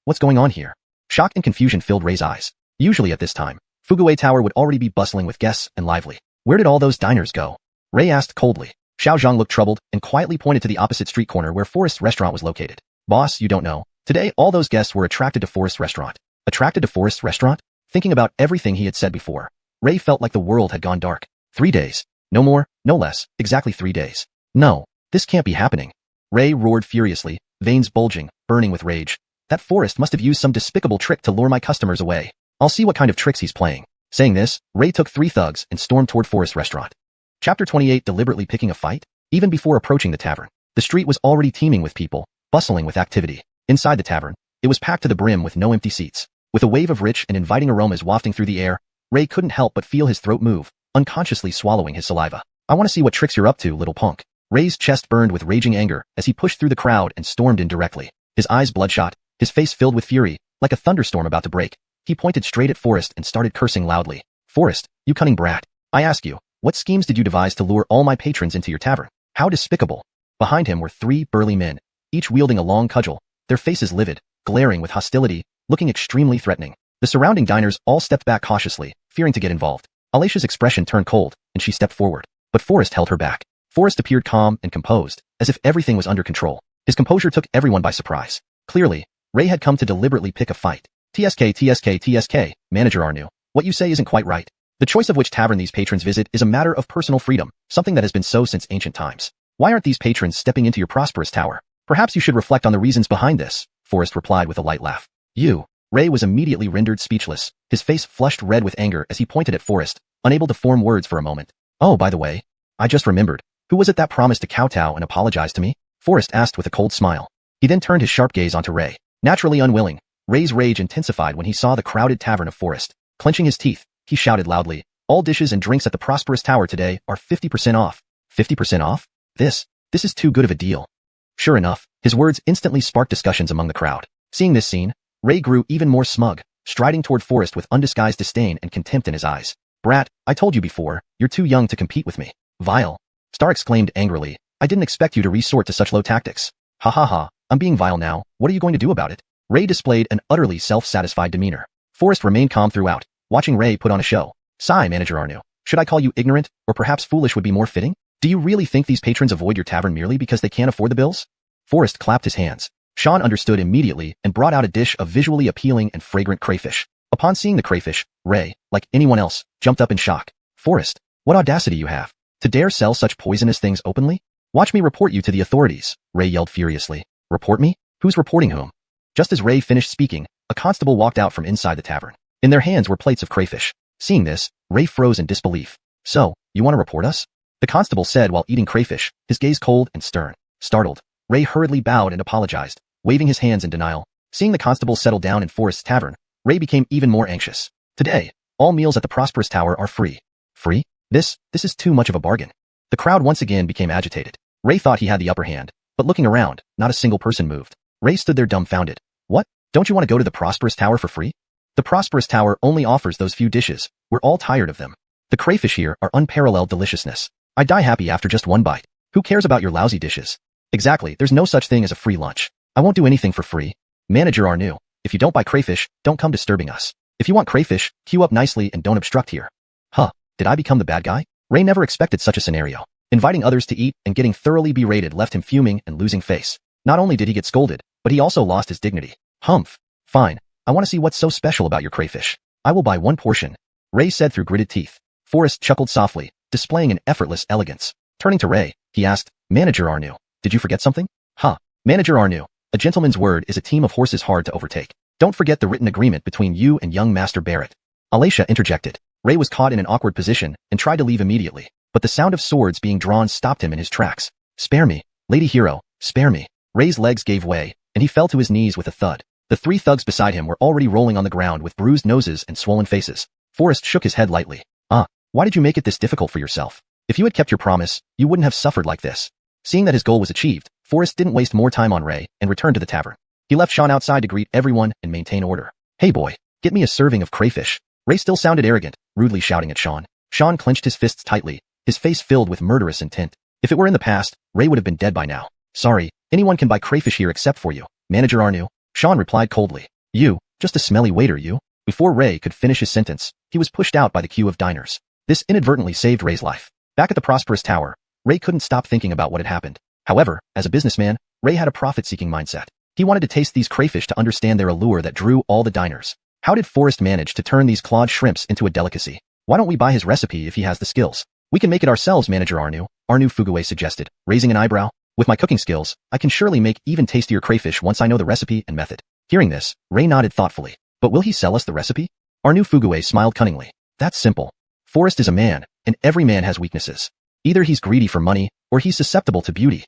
What's going on here? Shock and confusion filled Ray's eyes. Usually at this time, Fuguwei Tower would already be bustling with guests and lively. Where did all those diners go? Ray asked coldly. Xiaozhong looked troubled and quietly pointed to the opposite street corner where Forrest's restaurant was located. Boss, you don't know. Today, all those guests were attracted to Forrest's restaurant. Attracted to Forrest's restaurant? Thinking about everything he had said before, Ray felt like the world had gone dark. 3 days. No more, no less, exactly 3 days. No, this can't be happening. Ray roared furiously, veins bulging, burning with rage. That Forrest must have used some despicable trick to lure my customers away. I'll see what kind of tricks he's playing. Saying this, Ray took 3 thugs and stormed toward Forrest's restaurant. Chapter 28. Deliberately picking a fight? Even before approaching the tavern, the street was already teeming with people, bustling with activity. Inside the tavern, it was packed to the brim with no empty seats. With a wave of rich and inviting aromas wafting through the air, Ray couldn't help but feel his throat move, unconsciously swallowing his saliva. I want to see what tricks you're up to, little punk. Ray's chest burned with raging anger as he pushed through the crowd and stormed in directly. His eyes bloodshot, his face filled with fury, like a thunderstorm about to break. He pointed straight at Forrest and started cursing loudly. Forrest, you cunning brat. I ask you, what schemes did you devise to lure all my patrons into your tavern? How despicable. Behind him were 3 burly men, each wielding a long cudgel, their faces livid, glaring with hostility, looking extremely threatening. The surrounding diners all stepped back cautiously, fearing to get involved. Alicia's expression turned cold, and she stepped forward. But Forrest held her back. Forrest appeared calm and composed, as if everything was under control. His composure took everyone by surprise. Clearly, Ray had come to deliberately pick a fight. TSK, Manager Arnu. What you say isn't quite right. The choice of which tavern these patrons visit is a matter of personal freedom, something that has been so since ancient times. Why aren't these patrons stepping into your prosperous tower? Perhaps you should reflect on the reasons behind this, Forrest replied with a light laugh. You. Ray was immediately rendered speechless, his face flushed red with anger as he pointed at Forrest, unable to form words for a moment. Oh, by the way, I just remembered. Who was it that promised to kowtow and apologize to me? Forrest asked with a cold smile. He then turned his sharp gaze onto Ray. Naturally unwilling, Ray's rage intensified when he saw the crowded tavern of Forrest. Clenching his teeth, he shouted loudly, all dishes and drinks at the Prosperous Tower today are 50% off. 50% off? This is too good of a deal. Sure enough, his words instantly sparked discussions among the crowd. Seeing this scene, Ray grew even more smug, striding toward Forrest with undisguised disdain and contempt in his eyes. Brat, I told you before, you're too young to compete with me. Vile. Star exclaimed angrily, I didn't expect you to resort to such low tactics. Ha ha ha, I'm being vile now, what are you going to do about it? Ray displayed an utterly self-satisfied demeanor. Forrest remained calm throughout, watching Ray put on a show. Sigh, Manager Arnu. Should I call you ignorant, or perhaps foolish would be more fitting? Do you really think these patrons avoid your tavern merely because they can't afford the bills? Forrest clapped his hands. Sean understood immediately and brought out a dish of visually appealing and fragrant crayfish. Upon seeing the crayfish, Ray, like anyone else, jumped up in shock. Forrest, what audacity you have, to dare sell such poisonous things openly? Watch me report you to the authorities, Ray yelled furiously. Report me? Who's reporting whom? Just as Ray finished speaking, a constable walked out from inside the tavern. In their hands were plates of crayfish. Seeing this, Ray froze in disbelief. So, you want to report us? The constable said while eating crayfish, his gaze cold and stern. Startled, Ray hurriedly bowed and apologized, waving his hands in denial. Seeing the constable settle down in Forrest's tavern, Ray became even more anxious. Today, all meals at the Prosperous Tower are free. Free? This is too much of a bargain. The crowd once again became agitated. Ray thought he had the upper hand, but looking around, not a single person moved. Ray stood there dumbfounded. What? Don't you want to go to the Prosperous Tower for free? The Prosperous Tower only offers those few dishes. We're all tired of them. The crayfish here are unparalleled deliciousness. I die happy after just one bite. Who cares about your lousy dishes? Exactly, there's no such thing as a free lunch. I won't do anything for free. Manager Arnu, if you don't buy crayfish, don't come disturbing us. If you want crayfish, queue up nicely and don't obstruct here. Huh, did I become the bad guy? Ray never expected such a scenario. Inviting others to eat and getting thoroughly berated left him fuming and losing face. Not only did he get scolded, but he also lost his dignity. Humph. Fine. I want to see what's so special about your crayfish. I will buy one portion, Ray said through gritted teeth. Forrest chuckled softly, displaying an effortless elegance. Turning to Ray, he asked, Manager Arnu, did you forget something? Huh. Manager Arnu, a gentleman's word is a team of horses hard to overtake. Don't forget the written agreement between you and young Master Barrett. Alicia interjected. Ray was caught in an awkward position and tried to leave immediately, but the sound of swords being drawn stopped him in his tracks. Spare me, Lady Hero, spare me. Ray's legs gave way, and he fell to his knees with a thud. The three thugs beside him were already rolling on the ground with bruised noses and swollen faces. Forrest shook his head lightly. Why did you make it this difficult for yourself? If you had kept your promise, you wouldn't have suffered like this. Seeing that his goal was achieved, Forrest didn't waste more time on Ray and returned to the tavern. He left Sean outside to greet everyone and maintain order. Hey boy, get me a serving of crayfish. Ray still sounded arrogant, rudely shouting at Sean. Sean clenched his fists tightly, his face filled with murderous intent. If it were in the past, Ray would have been dead by now. Sorry, anyone can buy crayfish here except for you, Manager Arnu. Sean replied coldly. You, just a smelly waiter, you. Before Ray could finish his sentence, he was pushed out by the queue of diners. This inadvertently saved Ray's life. Back at the Prosperous Tower, Ray couldn't stop thinking about what had happened. However, as a businessman, Ray had a profit-seeking mindset. He wanted to taste these crayfish to understand their allure that drew all the diners. How did Forrest manage to turn these clawed shrimps into a delicacy? Why don't we buy his recipe if he has the skills? We can make it ourselves, Manager Arnu, Fuguwei suggested, raising an eyebrow. With my cooking skills, I can surely make even tastier crayfish once I know the recipe and method. Hearing this, Ray nodded thoughtfully. But will he sell us the recipe? Arnu Fuguwei smiled cunningly. That's simple. Forrest is a man, and every man has weaknesses. Either he's greedy for money, or he's susceptible to beauty.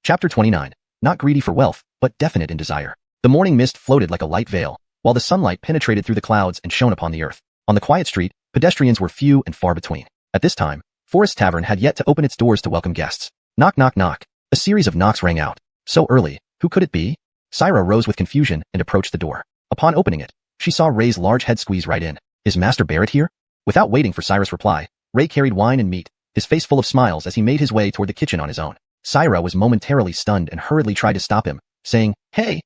Chapter 29. Not greedy for wealth, but definite in desire. The morning mist floated like a light veil, while the sunlight penetrated through the clouds and shone upon the earth. On the quiet street, pedestrians were few and far between. At this time, Forest Tavern had yet to open its doors to welcome guests. Knock knock knock. A series of knocks rang out. So early, who could it be? Syra rose with confusion and approached the door. Upon opening it, she saw Ray's large head squeeze right in. Is Master Barrett here? Without waiting for Syra's reply, Ray carried wine and meat, his face full of smiles as he made his way toward the kitchen on his own. Syra was momentarily stunned and hurriedly tried to stop him, saying, Hey,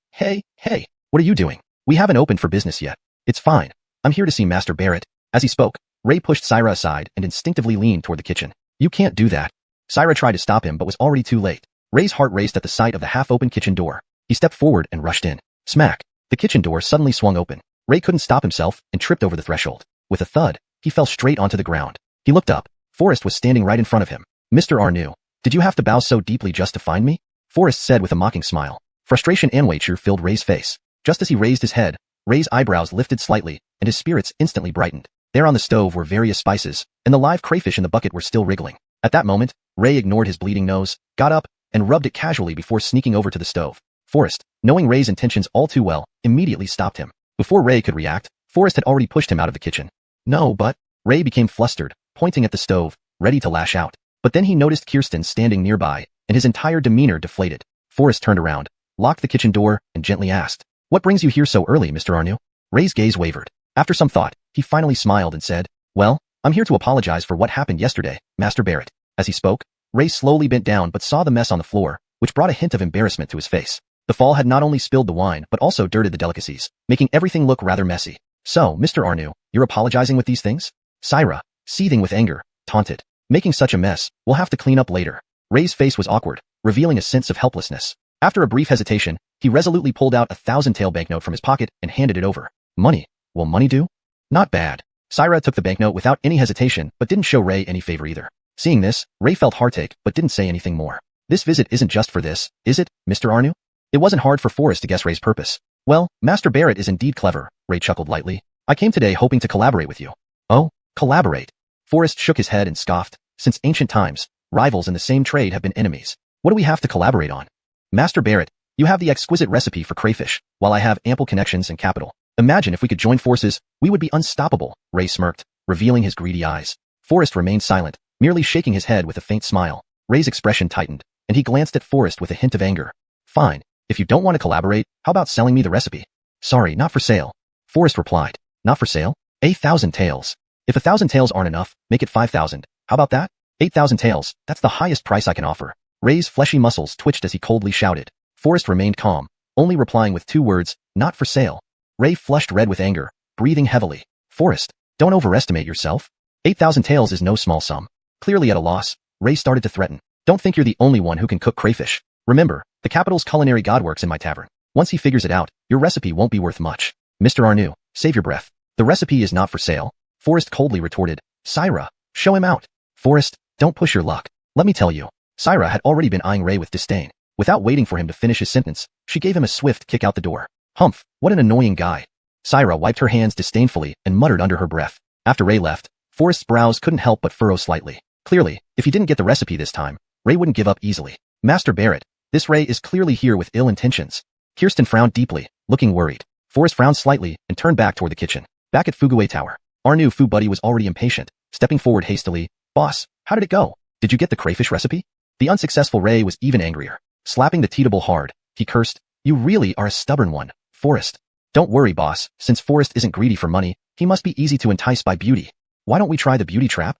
what are you doing? We haven't opened for business yet. It's fine. I'm here to see Master Barrett. As he spoke, Ray pushed Syra aside and instinctively leaned toward the kitchen. You can't do that. Syra tried to stop him but was already too late. Ray's heart raced at the sight of the half-open kitchen door. He stepped forward and rushed in. Smack! The kitchen door suddenly swung open. Ray couldn't stop himself and tripped over the threshold. With a thud, he fell straight onto the ground. He looked up. Forrest was standing right in front of him. Mr. Arnu, did you have to bow so deeply just to find me? Forrest said with a mocking smile. Frustration and nature filled Ray's face. Just as he raised his head, Ray's eyebrows lifted slightly, and his spirits instantly brightened. There on the stove were various spices, and the live crayfish in the bucket were still wriggling. At that moment, Ray ignored his bleeding nose, got up, and rubbed it casually before sneaking over to the stove. Forrest, knowing Ray's intentions all too well, immediately stopped him. Before Ray could react, Forrest had already pushed him out of the kitchen. No, but... Ray became flustered, pointing at the stove, ready to lash out. But then he noticed Kirsten standing nearby, and his entire demeanor deflated. Forrest turned around, locked the kitchen door, and gently asked, "What brings you here so early, Mr. Arnu?" Ray's gaze wavered. After some thought, he finally smiled and said, "Well, I'm here to apologize for what happened yesterday, Master Barrett." As he spoke, Ray slowly bent down but saw the mess on the floor, which brought a hint of embarrassment to his face. The fall had not only spilled the wine but also dirted the delicacies, making everything look rather messy. "So, Mr. Arnu, you're apologizing with these things?" Syra, seething with anger, taunted. "Making such a mess, we'll have to clean up later." Ray's face was awkward, revealing a sense of helplessness. After a brief hesitation, he resolutely pulled out a 1,000-tael banknote from his pocket and handed it over. "Money? Will money do?" "Not bad." Syra took the banknote without any hesitation but didn't show Ray any favor either. Seeing this, Ray felt heartache but didn't say anything more. "This visit isn't just for this, is it, Mr. Arnu?" It wasn't hard for Forrest to guess Ray's purpose. "Well, Master Barrett is indeed clever," Ray chuckled lightly. "I came today hoping to collaborate with you." "Oh? Collaborate?" Forrest shook his head and scoffed. "Since ancient times, rivals in the same trade have been enemies. What do we have to collaborate on?" "Master Barrett, you have the exquisite recipe for crayfish, while I have ample connections and capital. Imagine if we could join forces, we would be unstoppable," Ray smirked, revealing his greedy eyes. Forrest remained silent, merely shaking his head with a faint smile. Ray's expression tightened, and he glanced at Forrest with a hint of anger. "Fine, if you don't want to collaborate, how about selling me the recipe?" "Sorry, not for sale," Forrest replied. "Not for sale? 8,000 taels. If 1,000 taels aren't enough, make it 5,000. How about that? 8,000 taels, that's the highest price I can offer." Ray's fleshy muscles twitched as he coldly shouted. Forrest remained calm, only replying with 2 words, "Not for sale." Ray flushed red with anger, breathing heavily. "Forrest, don't overestimate yourself. 8,000 taels is no small sum." Clearly at a loss, Ray started to threaten. "Don't think you're the only one who can cook crayfish. Remember, the capital's culinary god works in my tavern. Once he figures it out, your recipe won't be worth much." "Mr. Arnu, save your breath. The recipe is not for sale," Forrest coldly retorted. "Syra, show him out." "Forrest, don't push your luck. Let me tell you." Syra had already been eyeing Ray with disdain. Without waiting for him to finish his sentence, she gave him a swift kick out the door. "Humph, what an annoying guy." Syra wiped her hands disdainfully and muttered under her breath. After Ray left, Forrest's brows couldn't help but furrow slightly. Clearly, if he didn't get the recipe this time, Ray wouldn't give up easily. "Master Barrett, this Ray is clearly here with ill intentions." Kirsten frowned deeply, looking worried. Forrest frowned slightly and turned back toward the kitchen. Back at Fuguwei Tower, Arnu Fu Buddy was already impatient, stepping forward hastily. "Boss, how did it go? Did you get the crayfish recipe?" The unsuccessful Ray was even angrier. Slapping the teetable hard, he cursed, "You really are a stubborn one, Forrest." "Don't worry, boss, since Forrest isn't greedy for money, he must be easy to entice by beauty. Why don't we try the beauty trap?"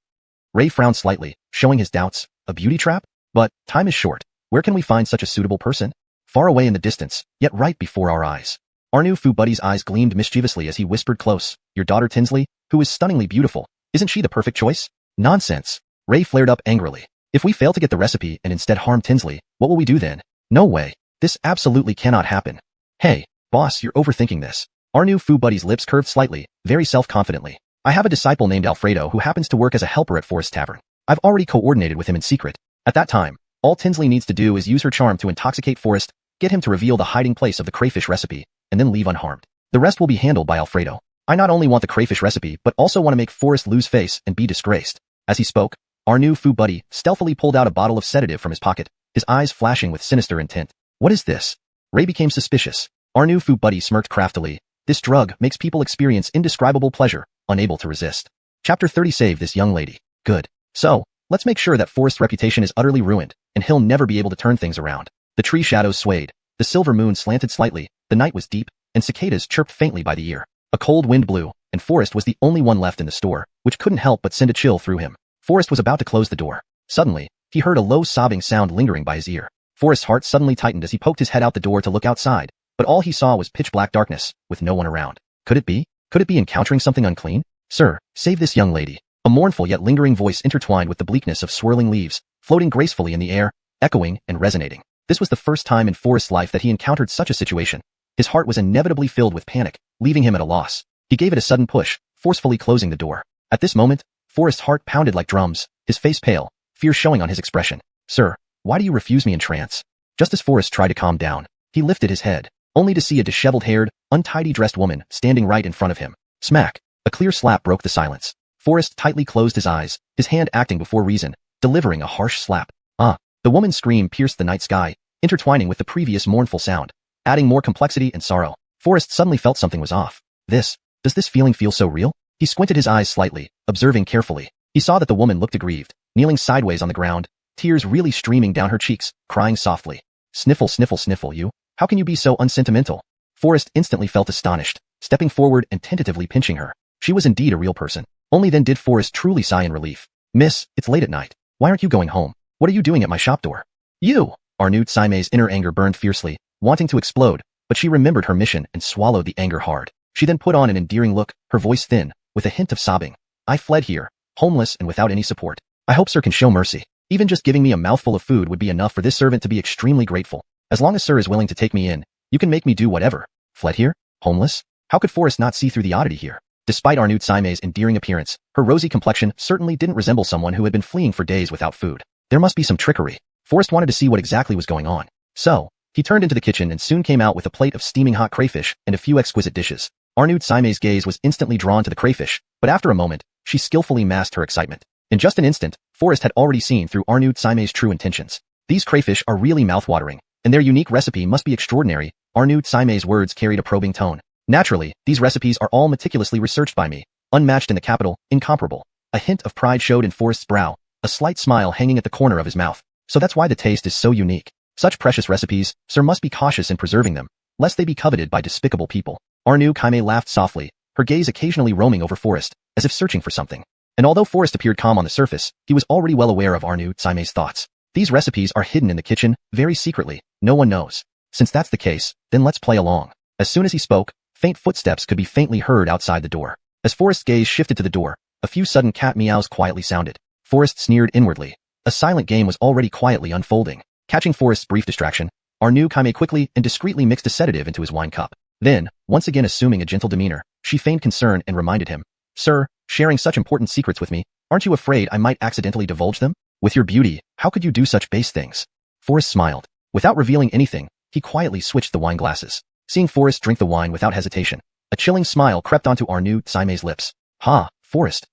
Ray frowned slightly, showing his doubts. "A beauty trap? But time is short. Where can we find such a suitable person?" "Far away in the distance, yet right before our eyes." Arnu Fu Buddy's eyes gleamed mischievously as he whispered close. "Your daughter Tinsley, who is stunningly beautiful, isn't she the perfect choice?" "Nonsense." Ray flared up angrily. "If we fail to get the recipe and instead harm Tinsley, what will we do then?" "No way. This absolutely cannot happen." "Hey, boss, you're overthinking this." Arnu Fu Buddy's lips curved slightly, very self-confidently. "I have a disciple named Alfredo who happens to work as a helper at Forest Tavern. I've already coordinated with him in secret. At that time, all Tinsley needs to do is use her charm to intoxicate Forest, get him to reveal the hiding place of the crayfish recipe, and then leave unharmed. The rest will be handled by Alfredo. I not only want the crayfish recipe but also want to make Forest lose face and be disgraced." As he spoke, Arnu Fu Buddy stealthily pulled out a bottle of sedative from his pocket, his eyes flashing with sinister intent. "What is this?" Ray became suspicious. Arnu Fu Buddy smirked craftily. "This drug makes people experience indescribable pleasure, unable to resist." Chapter 30. Save this young lady. Good. So, let's make sure that Forrest's reputation is utterly ruined, and he'll never be able to turn things around. The tree shadows swayed. The silver moon slanted slightly, the night was deep, and cicadas chirped faintly by the ear. A cold wind blew, and Forrest was the only one left in the store, which couldn't help but send a chill through him. Forrest was about to close the door. Suddenly, he heard a low sobbing sound lingering by his ear. Forrest's heart suddenly tightened as he poked his head out the door to look outside, but all he saw was pitch-black darkness, with no one around. Could it be? Could it be encountering something unclean? "Sir, save this young lady." A mournful yet lingering voice intertwined with the bleakness of swirling leaves, floating gracefully in the air, echoing and resonating. This was the first time in Forrest's life that he encountered such a situation. His heart was inevitably filled with panic, leaving him at a loss. He gave it a sudden push, forcefully closing the door. At this moment, Forrest's heart pounded like drums, his face pale, fear showing on his expression. Sir, why do you refuse me in trance? Just as Forrest tried to calm down, he lifted his head, only to see a disheveled-haired, untidy-dressed woman standing right in front of him. Smack! A clear slap broke the silence. Forrest tightly closed his eyes, his hand acting before reason, delivering a harsh slap. Ah! The woman's scream pierced the night sky, intertwining with the previous mournful sound, adding more complexity and sorrow. Forrest suddenly felt something was off. Does this feeling feel so real? He squinted his eyes slightly, observing carefully. He saw that the woman looked aggrieved, kneeling sideways on the ground, tears really streaming down her cheeks, crying softly. Sniffle, sniffle, sniffle, you. How can you be so unsentimental? Forrest instantly felt astonished, stepping forward and tentatively pinching her. She was indeed a real person. Only then did Forrest truly sigh in relief. Miss, it's late at night. Why aren't you going home? What are you doing at my shop door? You! Arnoot Saime's inner anger burned fiercely, wanting to explode, but she remembered her mission and swallowed the anger hard. She then put on an endearing look, her voice thin, with a hint of sobbing. I fled here, homeless and without any support. I hope sir can show mercy. Even just giving me a mouthful of food would be enough for this servant to be extremely grateful. As long as sir is willing to take me in, you can make me do whatever. Fled here? Homeless? How could Forrest not see through the oddity here? Despite Arnoot Saime's endearing appearance, her rosy complexion certainly didn't resemble someone who had been fleeing for days without food. There must be some trickery. Forrest wanted to see what exactly was going on. So, he turned into the kitchen and soon came out with a plate of steaming hot crayfish and a few exquisite dishes. Arnoot Saime's gaze was instantly drawn to the crayfish, but after a moment, she skillfully masked her excitement. In just an instant, Forrest had already seen through Arnoot Saime's true intentions. These crayfish are really mouthwatering, and their unique recipe must be extraordinary. Arnoot Saime's words carried a probing tone. Naturally, these recipes are all meticulously researched by me, unmatched in the capital, incomparable. A hint of pride showed in Forrest's brow, a slight smile hanging at the corner of his mouth. So that's why the taste is so unique. Such precious recipes, sir must be cautious in preserving them, lest they be coveted by despicable people. Arnoot Saime laughed softly, her gaze occasionally roaming over Forrest, as if searching for something. And although Forrest appeared calm on the surface, he was already well aware of Arnoot Saime's thoughts. These recipes are hidden in the kitchen, very secretly, no one knows. Since that's the case, then let's play along. As soon as he spoke, faint footsteps could be faintly heard outside the door. As Forrest's gaze shifted to the door, a few sudden cat meows quietly sounded. Forrest sneered inwardly. A silent game was already quietly unfolding. Catching Forrest's brief distraction, Arnoot Saime quickly and discreetly mixed a sedative into his wine cup. Then, once again assuming a gentle demeanor, she feigned concern and reminded him, Sir, sharing such important secrets with me, aren't you afraid I might accidentally divulge them? With your beauty, how could you do such base things? Forrest smiled. Without revealing anything, he quietly switched the wine glasses. Seeing Forrest drink the wine without hesitation, a chilling smile crept onto Arnoot Saime's lips. Ha, Forrest,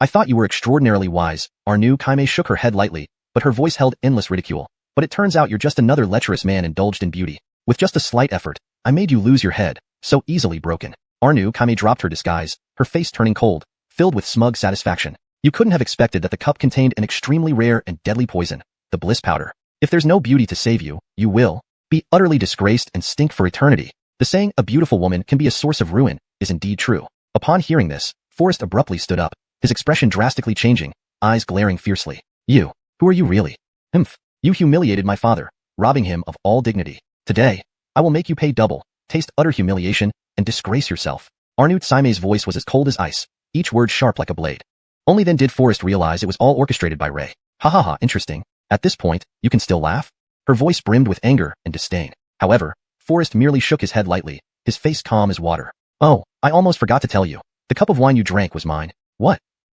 I thought you were extraordinarily wise. Arnoot Saime shook her head lightly, but her voice held endless ridicule. But it turns out you're just another lecherous man indulged in beauty. With just a slight effort, I made you lose your head, so easily broken. Arnoot Saime dropped her disguise, her face turning cold, filled with smug satisfaction. You couldn't have expected that the cup contained an extremely rare and deadly poison, the bliss powder. If there's no beauty to save you, you will be utterly disgraced and stink for eternity. The saying, a beautiful woman can be a source of ruin, is indeed true. Upon hearing this, Forrest abruptly stood up, his expression drastically changing, eyes glaring fiercely. You, who are you really? Humph. You humiliated my father, robbing him of all dignity. Today, I will make you pay double, taste utter humiliation, and disgrace yourself. Arnoot Saime's voice was as cold as ice, each word sharp like a blade. Only then did Forrest realize it was all orchestrated by Ray. Ha ha ha, interesting. At this point, you can still laugh? Her voice brimmed with anger and disdain. However, Forrest merely shook his head lightly, his face calm as water. Oh, I almost forgot to tell you. The cup of wine you drank was mine. What?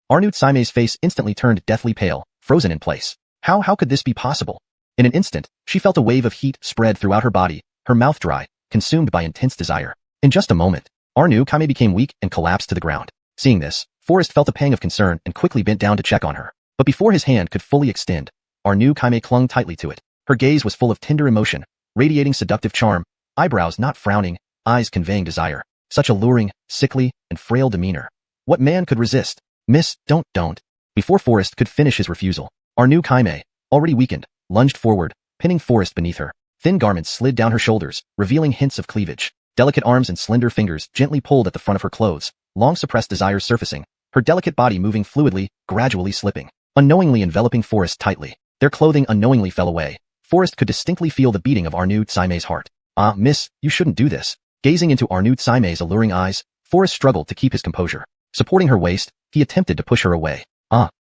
Arnoot Saime's face instantly turned deathly pale, frozen in place. How could this be possible? In an instant, she felt a wave of heat spread throughout her body, her mouth dry, consumed by intense desire. In just a moment, Arnoot Saime became weak and collapsed to the ground. Seeing this, Forrest felt a pang of concern and quickly bent down to check on her. But before his hand could fully extend, Arnoot Saime clung tightly to it. Her gaze was full of tender emotion, radiating seductive charm, eyebrows not frowning, eyes conveying desire. Such alluring, sickly, and frail demeanor. What man could resist? Miss, don't. Before Forrest could finish his refusal, Arnoot Saime, already weakened, lunged forward, pinning Forrest beneath her. Thin garments slid down her shoulders, revealing hints of cleavage. Delicate arms and slender fingers gently pulled at the front of her clothes, long suppressed desires surfacing, her delicate body moving fluidly, gradually slipping, unknowingly enveloping Forrest tightly. Their clothing unknowingly fell away. Forrest could distinctly feel the beating of Arnoot Saime's heart. Ah, miss, you shouldn't do this. Gazing into Arnoot Saime's alluring eyes, Forrest struggled to keep his composure. Supporting her waist, he attempted to push her away.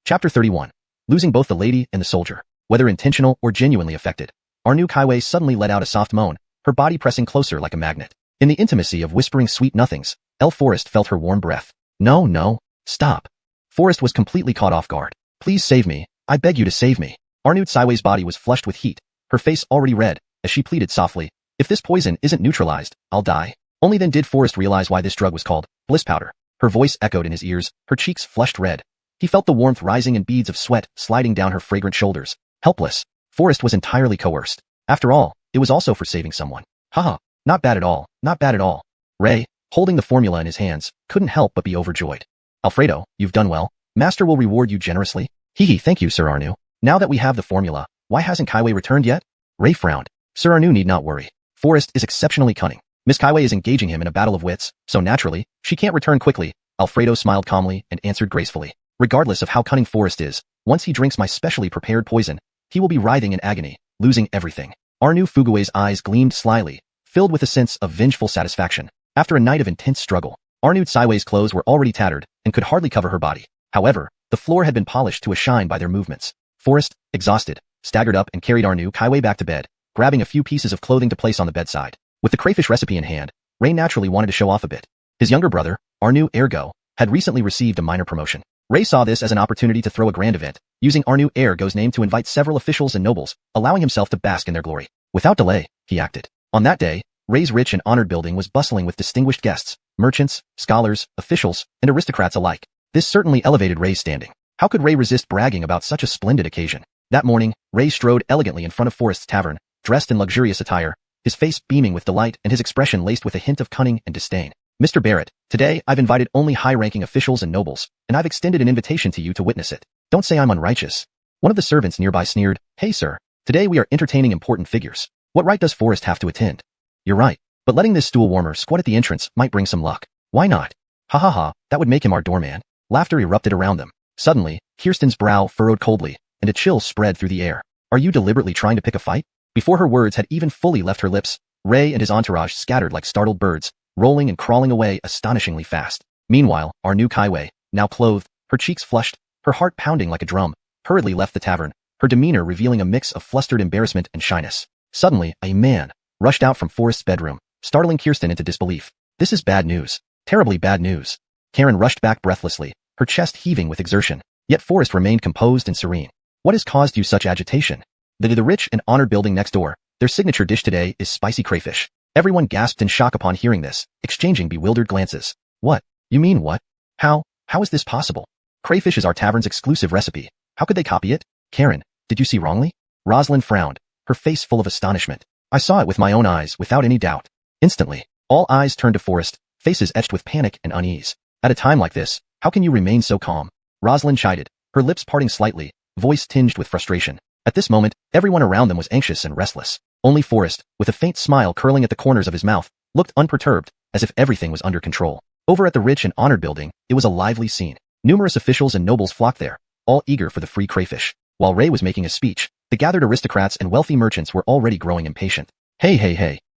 Chapter 31. Losing both the lady and the soldier. Whether intentional or genuinely affected, Arnoot Saime suddenly let out a soft moan, her body pressing closer like a magnet. In the intimacy of whispering sweet nothings, Forest felt her warm breath. No, no, stop. Forest was completely caught off guard. Please save me, I beg you to save me. Xiuxian's body was flushed with heat, her face already red, as she pleaded softly, if this poison isn't neutralized, I'll die. Only then did Forest realize why this drug was called bliss powder. Her voice echoed in his ears, her cheeks flushed red. He felt the warmth rising and beads of sweat sliding down her fragrant shoulders. Helpless, Forest was entirely coerced. After all, it was also for saving someone. Haha, not bad at all, not bad at all. Ray, holding the formula in his hands, couldn't help but be overjoyed. Alfredo, you've done well. Master will reward you generously. Hee, thank you, Sir Arnu. Now that we have the formula, why hasn't Kaiwei returned yet? Ray frowned. Sir Arnu need not worry. Forest is exceptionally cunning. Miss Kaiwei is engaging him in a battle of wits, so naturally, she can't return quickly. Alfredo smiled calmly and answered gracefully. Regardless of how cunning Forest is, once he drinks my specially prepared poison, he will be writhing in agony, losing everything. Arnu Fugue's eyes gleamed slyly, filled with a sense of vengeful satisfaction. After a night of intense struggle, Xiuxian's clothes were already tattered and could hardly cover her body. However, the floor had been polished to a shine by their movements. Forest, exhausted, staggered up and carried Xiuxian back to bed, grabbing a few pieces of clothing to place on the bedside. With the crayfish recipe in hand, Ray naturally wanted to show off a bit. His younger brother, Arnu Ergo, had recently received a minor promotion. Ray saw this as an opportunity to throw a grand event, using Arnu Ergo's name to invite several officials and nobles, allowing himself to bask in their glory. Without delay, he acted. On that day, Ray's rich and honored building was bustling with distinguished guests, merchants, scholars, officials, and aristocrats alike. This certainly elevated Ray's standing. How could Ray resist bragging about such a splendid occasion? That morning, Ray strode elegantly in front of Forest's tavern, dressed in luxurious attire, his face beaming with delight and his expression laced with a hint of cunning and disdain. Mr. Barrett, today I've invited only high-ranking officials and nobles, and I've extended an invitation to you to witness it. Don't say I'm unrighteous. One of the servants nearby sneered, Hey sir, today we are entertaining important figures. What right does Forest have to attend? You're right, but letting this stool warmer squat at the entrance might bring some luck. Why not? Ha ha ha, that would make him our doorman. Laughter erupted around them. Suddenly, Kirsten's brow furrowed coldly, and a chill spread through the air. Are you deliberately trying to pick a fight? Before her words had even fully left her lips, Ray and his entourage scattered like startled birds, rolling and crawling away astonishingly fast. Meanwhile, Arnu Kaiwei, now clothed, her cheeks flushed, her heart pounding like a drum, hurriedly left the tavern, her demeanor revealing a mix of flustered embarrassment and shyness. Suddenly, a man rushed out from Forest's bedroom, startling Kirsten into disbelief. This is bad news. Terribly bad news. Karen rushed back breathlessly, her chest heaving with exertion. Yet Forest remained composed and serene. What has caused you such agitation? The rich and honored building next door, their signature dish today is spicy crayfish. Everyone gasped in shock upon hearing this, exchanging bewildered glances. What? You mean what? How is this possible? Crayfish is our tavern's exclusive recipe. How could they copy it? Karen, did you see wrongly? Rosalind frowned, her face full of astonishment. I saw it with my own eyes without any doubt. Instantly, all eyes turned to Forest, faces etched with panic and unease. At a time like this, how can you remain so calm? Rosalind chided, her lips parting slightly, voice tinged with frustration. At this moment, everyone around them was anxious and restless. Only Forest, with a faint smile curling at the corners of his mouth, looked unperturbed, as if everything was under control. Over at the rich and honored building, it was a lively scene. Numerous officials and nobles flocked there, all eager for the free crayfish. While Ray was making a speech, the gathered aristocrats and wealthy merchants were already growing impatient. Hey,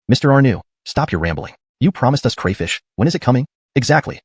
Mr. Arnu, stop your rambling. You promised us crayfish, when is it coming? Exactly.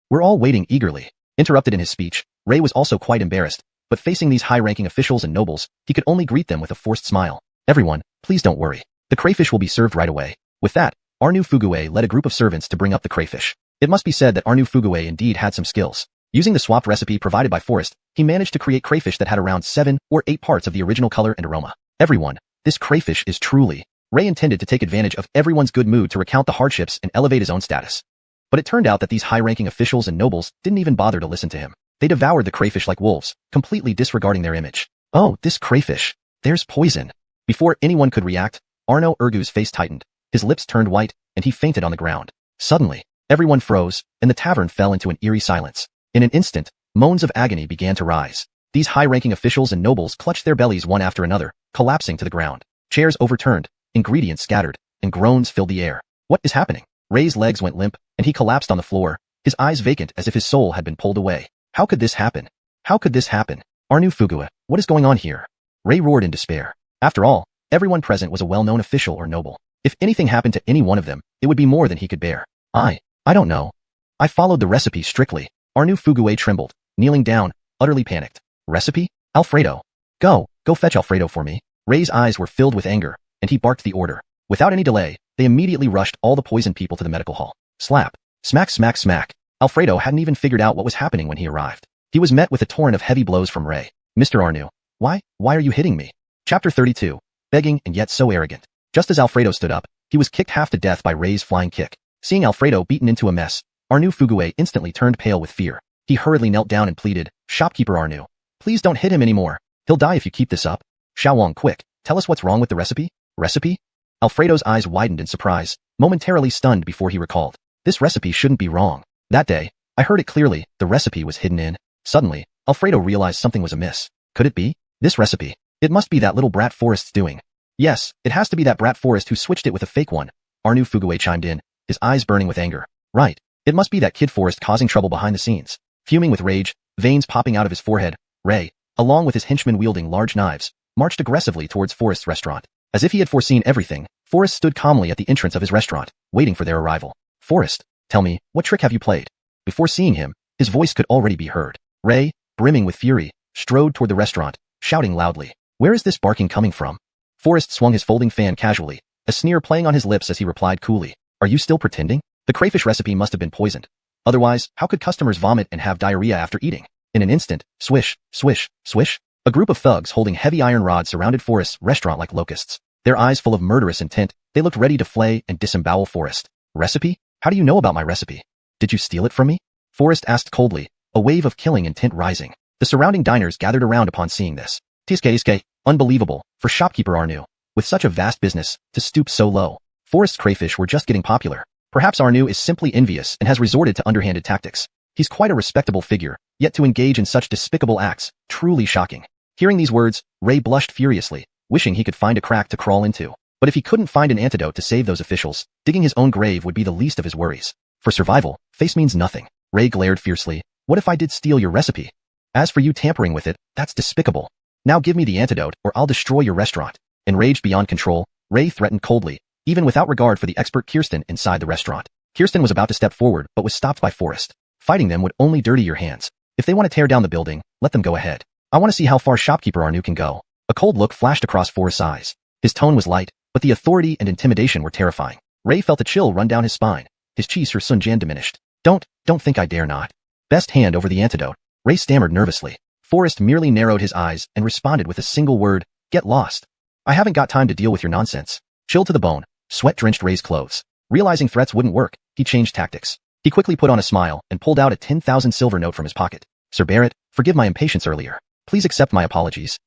We're all waiting eagerly. Interrupted in his speech, Ray was also quite embarrassed, but facing these high-ranking officials and nobles, he could only greet them with a forced smile. Everyone, please don't worry. The crayfish will be served right away. With that, Arnu Fugue led a group of servants to bring up the crayfish. It must be said that Arnu Fugue indeed had some skills. Using the swapped recipe provided by Forest, he managed to create crayfish that had around 7 or 8 parts of the original color and aroma. Everyone, this crayfish is truly... Ray intended to take advantage of everyone's good mood to recount the hardships and elevate his own status. But it turned out that these high-ranking officials and nobles didn't even bother to listen to him. They devoured the crayfish like wolves, completely disregarding their image. Oh, this crayfish. There's poison. Before anyone could react, Arno Ergu's face tightened, his lips turned white, and he fainted on the ground. Suddenly, everyone froze, and the tavern fell into an eerie silence. In an instant, moans of agony began to rise. These high-ranking officials and nobles clutched their bellies one after another, collapsing to the ground. Chairs overturned, ingredients scattered, and groans filled the air. What is happening? Ray's legs went limp, and he collapsed on the floor, his eyes vacant as if his soul had been pulled away. How could this happen? How could this happen? Arnu Fugue, what is going on here? Ray roared in despair. After all, everyone present was a well-known official or noble. If anything happened to any one of them, it would be more than he could bear. I don't know. I followed the recipe strictly. Arnu Fugue trembled, kneeling down, utterly panicked. Recipe? Alfredo. Go fetch Alfredo for me. Ray's eyes were filled with anger, and he barked the order. Without any delay, they immediately rushed all the poisoned people to the medical hall. Slap. Smack smack smack. Alfredo hadn't even figured out what was happening when he arrived. He was met with a torrent of heavy blows from Ray. Mr. Arnu. Why are you hitting me? Chapter 32. Begging and yet so arrogant. Just as Alfredo stood up, he was kicked half to death by Ray's flying kick. Seeing Alfredo beaten into a mess, Arnu Fuguwei instantly turned pale with fear. He hurriedly knelt down and pleaded, Shopkeeper Arnu, please don't hit him anymore. He'll die if you keep this up. Xuanhuan, quick, tell us what's wrong with the recipe? Recipe? Alfredo's eyes widened in surprise, momentarily stunned before he recalled. This recipe shouldn't be wrong. That day, I heard it clearly, the recipe was hidden in. Suddenly, Alfredo realized something was amiss. Could it be? This recipe. It must be that little brat Forrest's doing. Yes, it has to be that brat Forrest who switched it with a fake one. Arnu Fuguwei chimed in, his eyes burning with anger. Right. It must be that kid Forrest causing trouble behind the scenes. Fuming with rage, veins popping out of his forehead, Ray, along with his henchmen wielding large knives, marched aggressively towards Forrest's restaurant. As if he had foreseen everything, Forrest stood calmly at the entrance of his restaurant, waiting for their arrival. Forrest, tell me, what trick have you played? Before seeing him, his voice could already be heard. Ray, brimming with fury, strode toward the restaurant, shouting loudly. Where is this barking coming from? Forrest swung his folding fan casually, a sneer playing on his lips as he replied coolly. Are you still pretending? The crayfish recipe must have been poisoned. Otherwise, how could customers vomit and have diarrhea after eating? In an instant, swish, swish, swish, a group of thugs holding heavy iron rods surrounded Forrest's restaurant like locusts. Their eyes full of murderous intent, they looked ready to flay and disembowel Forrest. Recipe? How do you know about my recipe? Did you steal it from me? Forrest asked coldly, a wave of killing intent rising. The surrounding diners gathered around upon seeing this. Tiske, unbelievable, for shopkeeper Arnu, with such a vast business, to stoop so low. Forrest's crayfish were just getting popular. Perhaps Arnu is simply envious and has resorted to underhanded tactics. He's quite a respectable figure, yet to engage in such despicable acts, truly shocking. Hearing these words, Ray blushed furiously, wishing he could find a crack to crawl into. But if he couldn't find an antidote to save those officials, digging his own grave would be the least of his worries. For survival, face means nothing. Ray glared fiercely. What if I did steal your recipe? As for you tampering with it, that's despicable. Now give me the antidote or I'll destroy your restaurant. Enraged beyond control, Ray threatened coldly, even without regard for the expert Kirsten inside the restaurant. Kirsten was about to step forward but was stopped by Forrest. Fighting them would only dirty your hands. If they want to tear down the building, let them go ahead. I want to see how far shopkeeper Arnu can go. A cold look flashed across Forrest's eyes. His tone was light, but the authority and intimidation were terrifying. Ray felt a chill run down his spine. His chi Sunjan diminished. Don't think I dare not. Best hand over the antidote. Ray stammered nervously. Forrest merely narrowed his eyes and responded with a single word, get lost. I haven't got time to deal with your nonsense. Chilled to the bone, sweat drenched Ray's clothes. Realizing threats wouldn't work, he changed tactics. He quickly put on a smile and pulled out a 10,000 silver note from his pocket. Sir Barrett, forgive my impatience earlier. Please accept my apologies.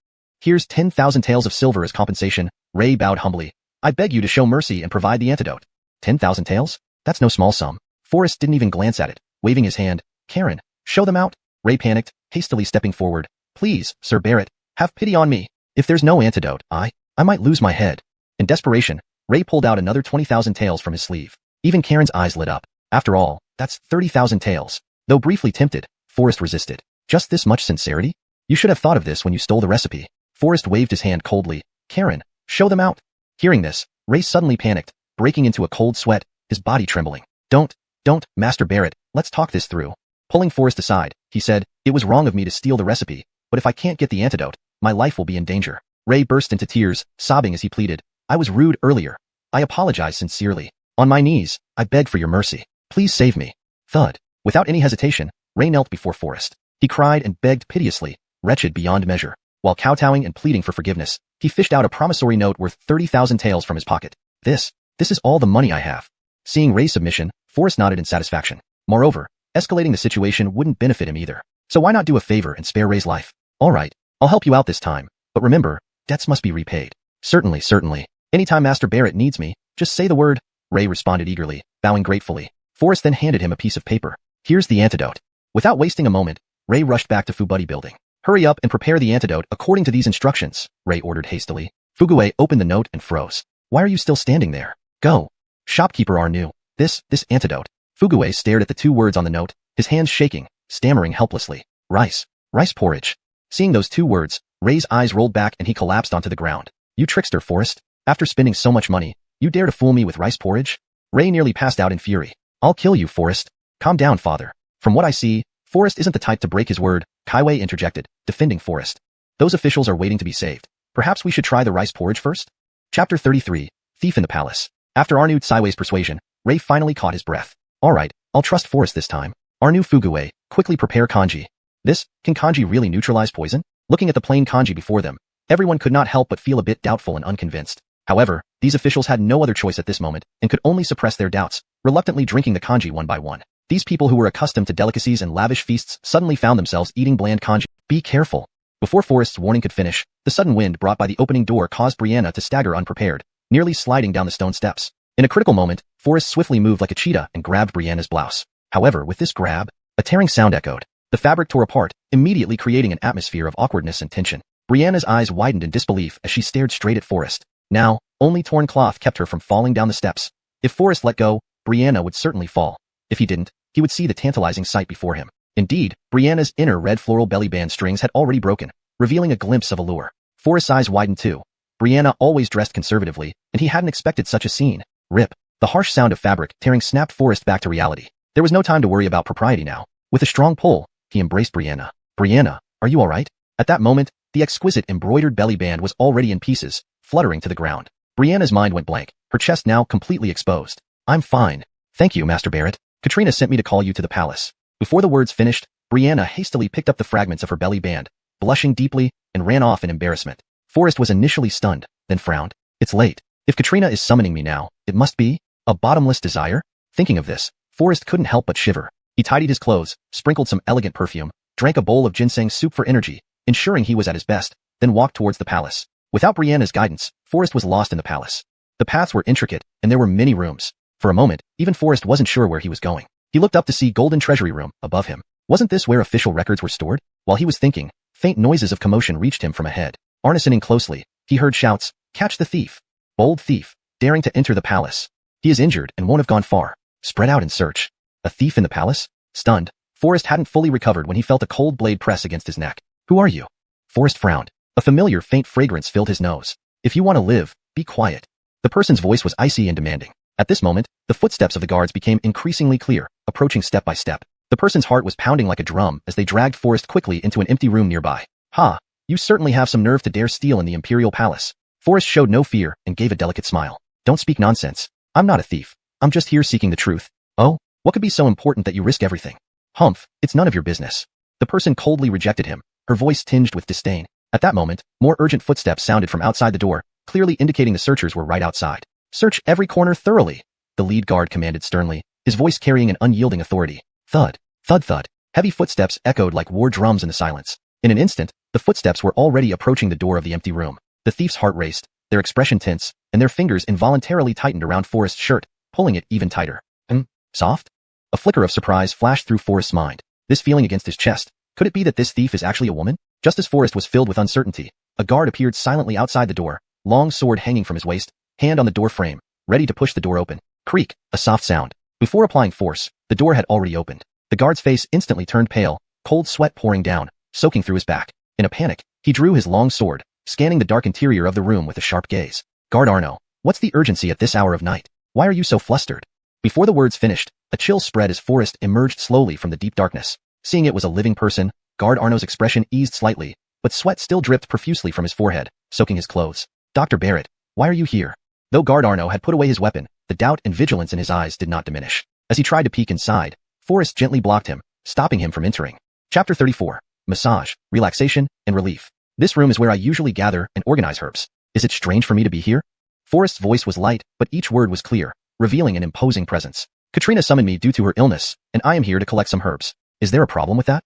Here's 10,000 taels of silver as compensation. Ray bowed humbly. I beg you to show mercy and provide the antidote. 10,000 taels? That's no small sum. Forrest didn't even glance at it, waving his hand. Karen, show them out. Ray panicked, hastily stepping forward. Please, Sir Barrett, have pity on me. If there's no antidote, I might lose my head. In desperation, Ray pulled out another 20,000 taels from his sleeve. Even Karen's eyes lit up. After all, that's 30,000 taels. Though briefly tempted, Forrest resisted. Just this much sincerity? You should have thought of this when you stole the recipe. Forrest waved his hand coldly. Karen, show them out. Hearing this, Ray suddenly panicked, breaking into a cold sweat, his body trembling. Don't, Master Barrett, let's talk this through. Pulling Forrest aside, he said, it was wrong of me to steal the recipe, but if I can't get the antidote, my life will be in danger. Ray burst into tears, sobbing as he pleaded. I was rude earlier. I apologize sincerely. On my knees, I beg for your mercy. Please save me. Thud. Without any hesitation, Ray knelt before Forrest. He cried and begged piteously, wretched beyond measure. While kowtowing and pleading for forgiveness, he fished out a promissory note worth 30,000 taels from his pocket. This is all the money I have. Seeing Ray's submission, Forrest nodded in satisfaction. Moreover, escalating the situation wouldn't benefit him either. So why not do a favor and spare Ray's life? All right, I'll help you out this time. But remember, debts must be repaid. Certainly. Anytime Master Barrett needs me, just say the word. Ray responded eagerly, bowing gratefully. Forrest then handed him a piece of paper. Here's the antidote. Without wasting a moment, Ray rushed back to Fubuddy building. Hurry up and prepare the antidote according to these instructions, Ray ordered hastily. Fuguwei opened the note and froze. Why are you still standing there? Go. Shopkeeper Arnu. This antidote. Fuguwei stared at the two words on the note, his hands shaking, stammering helplessly. Rice porridge. Seeing those two words, Ray's eyes rolled back and he collapsed onto the ground. You trickster, Forrest. After spending so much money, you dare to fool me with rice porridge? Ray nearly passed out in fury. I'll kill you, Forrest. Calm down, father. From what I see, Forrest isn't the type to break his word, Kaiwei interjected, defending Forrest. Those officials are waiting to be saved. Perhaps we should try the rice porridge first? Chapter 33. Thief in the palace. After Arnu Tsaiwei's persuasion, Ray finally caught his breath. Alright, I'll trust Forrest this time. Arnu Fuguwei, quickly prepare kanji. Can kanji really neutralize poison? Looking at the plain kanji before them, everyone could not help but feel a bit doubtful and unconvinced. However, these officials had no other choice at this moment and could only suppress their doubts, reluctantly drinking the kanji one by one. These people who were accustomed to delicacies and lavish feasts suddenly found themselves eating bland kanji. Be careful. Before Forrest's warning could finish, the sudden wind brought by the opening door caused Brianna to stagger unprepared, nearly sliding down the stone steps. In a critical moment, Forrest swiftly moved like a cheetah and grabbed Brianna's blouse. However, with this grab, a tearing sound echoed. The fabric tore apart, immediately creating an atmosphere of awkwardness and tension. Brianna's eyes widened in disbelief as she stared straight at Forrest. Now, only torn cloth kept her from falling down the steps. If Forrest let go, Brianna would certainly fall. If he didn't, he would see the tantalizing sight before him. Indeed, Brianna's inner red floral belly band strings had already broken, revealing a glimpse of allure. Forrest's eyes widened too. Brianna always dressed conservatively, and he hadn't expected such a scene. Rip. The harsh sound of fabric tearing snapped Forrest back to reality. There was no time to worry about propriety now. With a strong pull, he embraced Brianna. Brianna, are you alright? At that moment, the exquisite embroidered belly band was already in pieces, fluttering to the ground. Brianna's mind went blank, her chest now completely exposed. I'm fine. Thank you, Master Barrett. Katrina sent me to call you to the palace. Before the words finished, Brianna hastily picked up the fragments of her belly band, blushing deeply, and ran off in embarrassment. Forrest was initially stunned, then frowned. It's late. If Katrina is summoning me now, it must be a bottomless desire? Thinking of this, Forrest couldn't help but shiver. He tidied his clothes, sprinkled some elegant perfume, drank a bowl of ginseng soup for energy, ensuring he was at his best, then walked towards the palace. Without Brianna's guidance, Forrest was lost in the palace. The paths were intricate, and there were many rooms. For a moment, even Forrest wasn't sure where he was going. He looked up to see golden treasury room above him. Wasn't this where official records were stored? While he was thinking, faint noises of commotion reached him from ahead. Arnesoning closely, he heard shouts, "Catch the thief! Bold thief, daring to enter the palace. He is injured and won't have gone far. Spread out and search." A thief in the palace? Stunned, Forrest hadn't fully recovered when he felt a cold blade press against his neck. Who are you? Forrest frowned. A familiar faint fragrance filled his nose. If you want to live, be quiet. The person's voice was icy and demanding. At this moment, the footsteps of the guards became increasingly clear, approaching step by step. The person's heart was pounding like a drum as they dragged Forrest quickly into an empty room nearby. Ha! You certainly have some nerve to dare steal in the imperial palace. Forrest showed no fear and gave a delicate smile. Don't speak nonsense. I'm not a thief. I'm just here seeking the truth. Oh? What could be so important that you risk everything? Humph, it's none of your business. The person coldly rejected him, her voice tinged with disdain. At that moment, more urgent footsteps sounded from outside the door, clearly indicating the searchers were right outside. Search every corner thoroughly, the lead guard commanded sternly, his voice carrying an unyielding authority. Thud, thud thud. Heavy footsteps echoed like war drums in the silence. In an instant, the footsteps were already approaching the door of the empty room. The thief's heart raced, their expression tense, and their fingers involuntarily tightened around Forrest's shirt, pulling it even tighter. Soft? A flicker of surprise flashed through Forrest's mind. This feeling against his chest. Could it be that this thief is actually a woman? Just as Forrest was filled with uncertainty, a guard appeared silently outside the door, long sword hanging from his waist, hand on the door frame, ready to push the door open. Creak, a soft sound. Before applying force, the door had already opened. The guard's face instantly turned pale, cold sweat pouring down, soaking through his back. In a panic, he drew his long sword, scanning the dark interior of the room with a sharp gaze. Guard Arno, what's the urgency at this hour of night? Why are you so flustered? Before the words finished, a chill spread as Forrest emerged slowly from the deep darkness. Seeing it was a living person, Guard Arno's expression eased slightly, but sweat still dripped profusely from his forehead, soaking his clothes. Dr. Barrett, why are you here? Though Guard Arno had put away his weapon, the doubt and vigilance in his eyes did not diminish. As he tried to peek inside, Forrest gently blocked him, stopping him from entering. Chapter 34. Massage, Relaxation, and Relief. This room is where I usually gather and organize herbs. Is it strange for me to be here? Forrest's voice was light, but each word was clear, revealing an imposing presence. Katrina summoned me due to her illness, and I am here to collect some herbs. Is there a problem with that?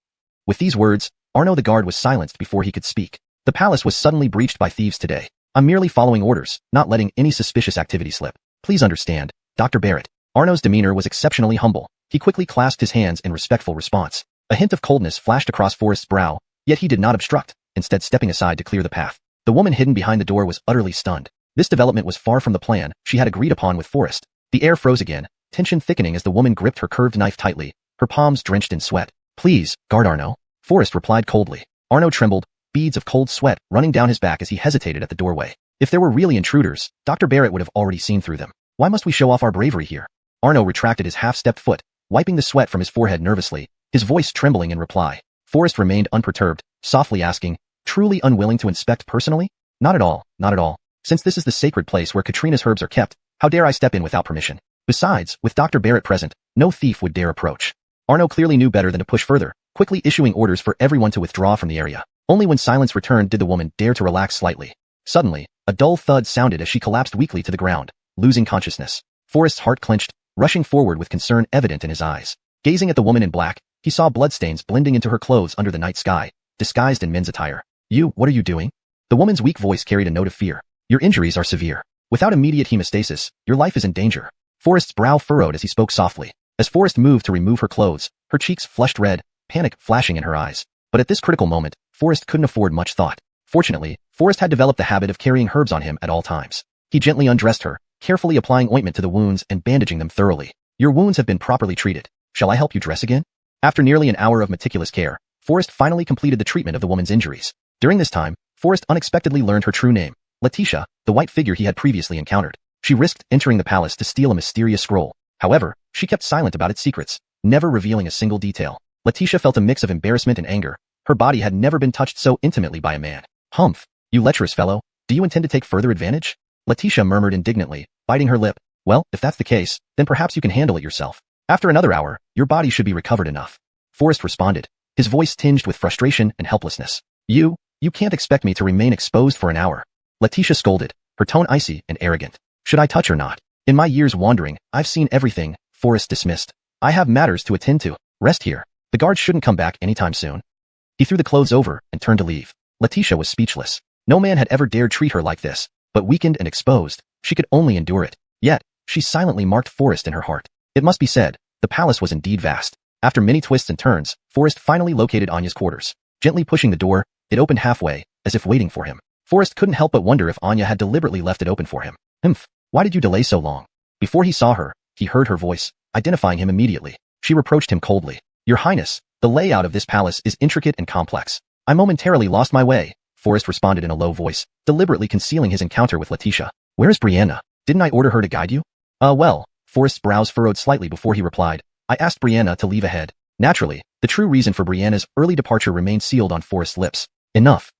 With these words, Arno the guard was silenced before he could speak. The palace was suddenly breached by thieves today. I'm merely following orders, not letting any suspicious activity slip. Please understand, Dr. Barrett. Arno's demeanor was exceptionally humble. He quickly clasped his hands in respectful response. A hint of coldness flashed across Forrest's brow, yet he did not obstruct, instead stepping aside to clear the path. The woman hidden behind the door was utterly stunned. This development was far from the plan she had agreed upon with Forrest. The air froze again, tension thickening as the woman gripped her curved knife tightly, her palms drenched in sweat. Please, guard Arno. Forrest replied coldly. Arno trembled, beads of cold sweat running down his back as he hesitated at the doorway. If there were really intruders, Dr. Barrett would have already seen through them. Why must we show off our bravery here? Arno retracted his half-stepped foot, wiping the sweat from his forehead nervously, his voice trembling in reply. Forrest remained unperturbed, softly asking, truly unwilling to inspect personally? Not at all, not at all. Since this is the sacred place where Katrina's herbs are kept, how dare I step in without permission? Besides, with Dr. Barrett present, no thief would dare approach. Arno clearly knew better than to push further, quickly issuing orders for everyone to withdraw from the area. Only when silence returned did the woman dare to relax slightly. Suddenly, a dull thud sounded as she collapsed weakly to the ground, losing consciousness. Forrest's heart clenched, rushing forward with concern evident in his eyes. Gazing at the woman in black, he saw bloodstains blending into her clothes under the night sky, disguised in men's attire. What are you doing? The woman's weak voice carried a note of fear. Your injuries are severe. Without immediate hemostasis, your life is in danger. Forrest's brow furrowed as he spoke softly. As Forrest moved to remove her clothes, her cheeks flushed red, panic flashing in her eyes. But at this critical moment, Forrest couldn't afford much thought. Fortunately, Forrest had developed the habit of carrying herbs on him at all times. He gently undressed her, carefully applying ointment to the wounds and bandaging them thoroughly. Your wounds have been properly treated. Shall I help you dress again? After nearly an hour of meticulous care, Forrest finally completed the treatment of the woman's injuries. During this time, Forrest unexpectedly learned her true name, Letitia, the white figure he had previously encountered. She risked entering the palace to steal a mysterious scroll. However, she kept silent about its secrets, never revealing a single detail. Letitia felt a mix of embarrassment and anger. Her body had never been touched so intimately by a man. Humph, you lecherous fellow, do you intend to take further advantage? Letitia murmured indignantly, biting her lip. Well, if that's the case, then perhaps you can handle it yourself. After another hour, your body should be recovered enough. Forrest responded, his voice tinged with frustration and helplessness. You can't expect me to remain exposed for an hour. Letitia scolded, her tone icy and arrogant. Should I touch or not? In my years wandering, I've seen everything, Forrest dismissed. I have matters to attend to. Rest here. The guards shouldn't come back anytime soon. He threw the clothes over and turned to leave. Letitia was speechless. No man had ever dared treat her like this, but weakened and exposed, she could only endure it. Yet, she silently marked Forrest in her heart. It must be said, the palace was indeed vast. After many twists and turns, Forrest finally located Anya's quarters. Gently pushing the door, it opened halfway, as if waiting for him. Forrest couldn't help but wonder if Anya had deliberately left it open for him. Why did you delay so long? Before he saw her, he heard her voice, identifying him immediately. She reproached him coldly. Your Highness, the layout of this palace is intricate and complex. I momentarily lost my way, Forrest responded in a low voice, deliberately concealing his encounter with Letitia. Where is Brianna? Didn't I order her to guide you? Well, Forrest's brows furrowed slightly before he replied. I asked Brianna to leave ahead. Naturally, the true reason for Brianna's early departure remained sealed on Forrest's lips. Enough.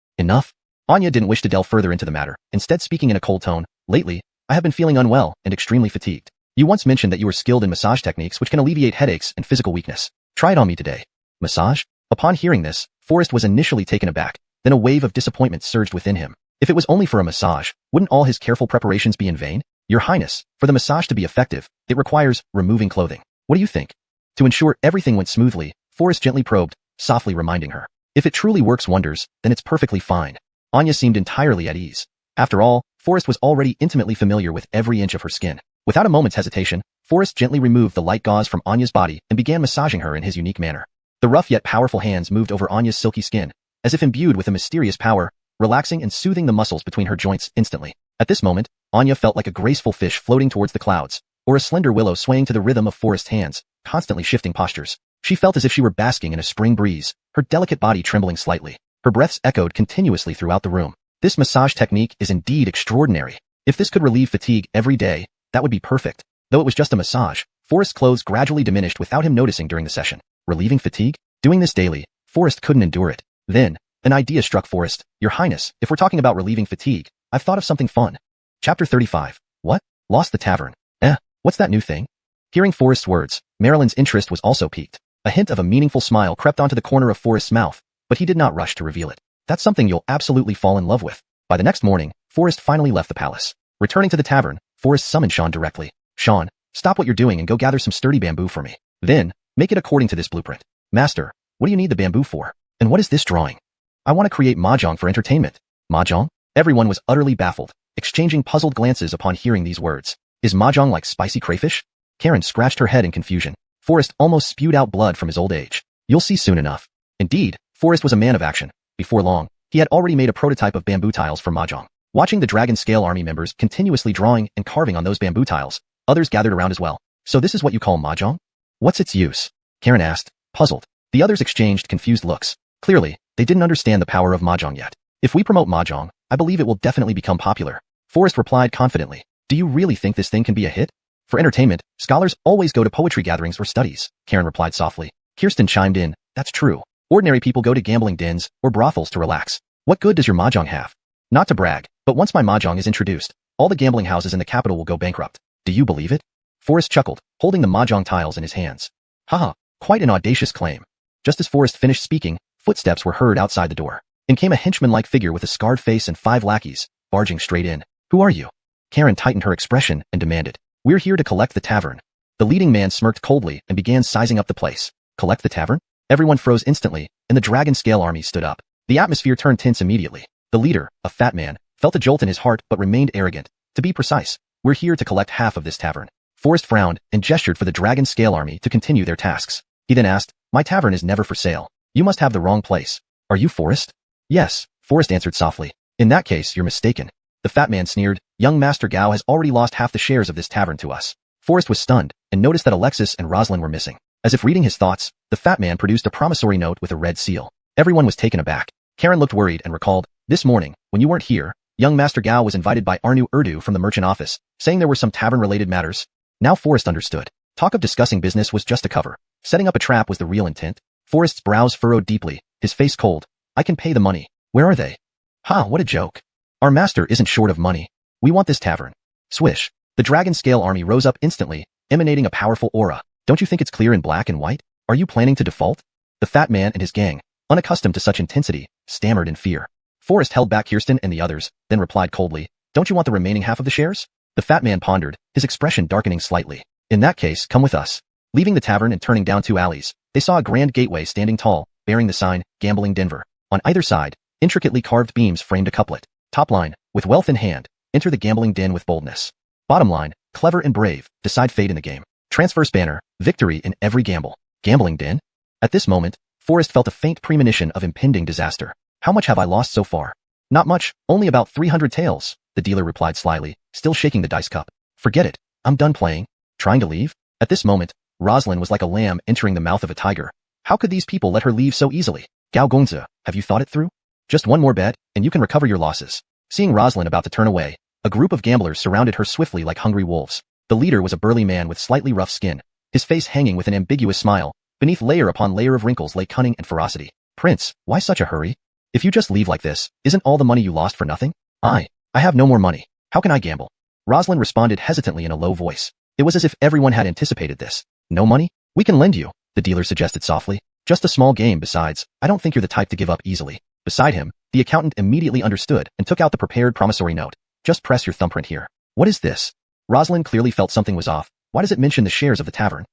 Anya didn't wish to delve further into the matter, instead speaking in a cold tone. Lately, I have been feeling unwell and extremely fatigued. You once mentioned that you were skilled in massage techniques which can alleviate headaches and physical weakness. Try it on me today. Massage? Upon hearing this, Forrest was initially taken aback, then a wave of disappointment surged within him. If it was only for a massage, wouldn't all his careful preparations be in vain? Your Highness, for the massage to be effective, it requires removing clothing. What do you think? To ensure everything went smoothly, Forrest gently probed, softly reminding her. If it truly works wonders, then it's perfectly fine. Anya seemed entirely at ease. After all, Forrest was already intimately familiar with every inch of her skin. Without a moment's hesitation, Forrest gently removed the light gauze from Anya's body and began massaging her in his unique manner. The rough yet powerful hands moved over Anya's silky skin, as if imbued with a mysterious power, relaxing and soothing the muscles between her joints instantly. At this moment, Anya felt like a graceful fish floating towards the clouds, or a slender willow swaying to the rhythm of Forrest's hands, constantly shifting postures. She felt as if she were basking in a spring breeze, her delicate body trembling slightly. Her breaths echoed continuously throughout the room. This massage technique is indeed extraordinary. If this could relieve fatigue every day, that would be perfect. Though it was just a massage, Forrest's clothes gradually diminished without him noticing during the session. Relieving fatigue? Doing this daily, Forrest couldn't endure it. Then, an idea struck Forrest. Your Highness, if we're talking about relieving fatigue, I've thought of something fun. Chapter 35. What? Lost the tavern. What's that new thing? Hearing Forrest's words, Marilyn's interest was also piqued. A hint of a meaningful smile crept onto the corner of Forrest's mouth, but he did not rush to reveal it. That's something you'll absolutely fall in love with. By the next morning, Forrest finally left the palace. Returning to the tavern, Forrest summoned Sean directly. Sean, stop what you're doing and go gather some sturdy bamboo for me. Then, make it according to this blueprint. Master, what do you need the bamboo for? And what is this drawing? I want to create mahjong for entertainment. Mahjong? Everyone was utterly baffled, exchanging puzzled glances upon hearing these words. Is mahjong like spicy crayfish? Karen scratched her head in confusion. Forrest almost spewed out blood from his old age. You'll see soon enough. Indeed, Forrest was a man of action. Before long, he had already made a prototype of bamboo tiles for mahjong. Watching the dragon scale army members continuously drawing and carving on those bamboo tiles, others gathered around as well. So this is what you call mahjong? What's its use? Karen asked, puzzled. The others exchanged confused looks. Clearly, they didn't understand the power of mahjong yet. If we promote mahjong, I believe it will definitely become popular. Forrest replied confidently. Do you really think this thing can be a hit? For entertainment, scholars always go to poetry gatherings or studies, Karen replied softly. Kirsten chimed in. That's true. Ordinary people go to gambling dens or brothels to relax. What good does your mahjong have? Not to brag, but once my mahjong is introduced, all the gambling houses in the capital will go bankrupt. Do you believe it? Forrest chuckled, holding the mahjong tiles in his hands. Haha, quite an audacious claim. Just as Forrest finished speaking, footsteps were heard outside the door. In came a henchman-like figure with a scarred face and 5 lackeys, barging straight in. Who are you? Karen tightened her expression and demanded. We're here to collect the tavern. The leading man smirked coldly and began sizing up the place. Collect the tavern? Everyone froze instantly, and the dragon scale army stood up. The atmosphere turned tense immediately. The leader, a fat man, felt a jolt in his heart but remained arrogant. To be precise, we're here to collect half of this tavern. Forrest frowned and gestured for the dragon scale army to continue their tasks. He then asked, my tavern is never for sale. You must have the wrong place. Are you Forrest? Yes, Forrest answered softly. In that case, you're mistaken. The fat man sneered, young Master Gao has already lost half the shares of this tavern to us. Forrest was stunned and noticed that Alexis and Rosalind were missing. As if reading his thoughts, the fat man produced a promissory note with a red seal. Everyone was taken aback. Karen looked worried and recalled, this morning, when you weren't here, young Master Gao was invited by Arnu Urdu from the merchant office, saying there were some tavern-related matters. Now Forrest understood. Talk of discussing business was just a cover. Setting up a trap was the real intent. Forrest's brows furrowed deeply, his face cold. I can pay the money. Where are they? Ha, what a joke. Our master isn't short of money. We want this tavern. Swish. The dragon scale army rose up instantly, emanating a powerful aura. Don't you think it's clear in black and white? Are you planning to default? The fat man and his gang, unaccustomed to such intensity, stammered in fear. Forrest held back Kirsten and the others, then replied coldly, don't you want the remaining half of the shares? The fat man pondered, his expression darkening slightly. In that case, come with us. Leaving the tavern and turning down 2 alleys, they saw a grand gateway standing tall, bearing the sign, Gambling Denver. On either side, intricately carved beams framed a couplet. Top line, with wealth in hand, enter the gambling den with boldness. Bottom line, clever and brave, decide fate in the game. Transverse banner, victory in every gamble. Gambling den? At this moment, Forrest felt a faint premonition of impending disaster. How much have I lost so far? Not much, only about 300 taels, the dealer replied slyly, still shaking the dice cup. Forget it, I'm done playing. Trying to leave? At this moment, Rosalind was like a lamb entering the mouth of a tiger. How could these people let her leave so easily? Gao Gongzi, have you thought it through? Just one more bet, and you can recover your losses. Seeing Rosalind about to turn away, a group of gamblers surrounded her swiftly like hungry wolves. The leader was a burly man with slightly rough skin, his face hanging with an ambiguous smile. Beneath layer upon layer of wrinkles lay cunning and ferocity. Prince, why such a hurry? If you just leave like this, isn't all the money you lost for nothing? I have no more money. How can I gamble? Rosalind responded hesitantly in a low voice. It was as if everyone had anticipated this. No money? We can lend you, the dealer suggested softly. Just a small game besides, I don't think you're the type to give up easily. Beside him, the accountant immediately understood and took out the prepared promissory note. Just press your thumbprint here. What is this? Rosalind clearly felt something was off. Why does it mention the shares of the tavern?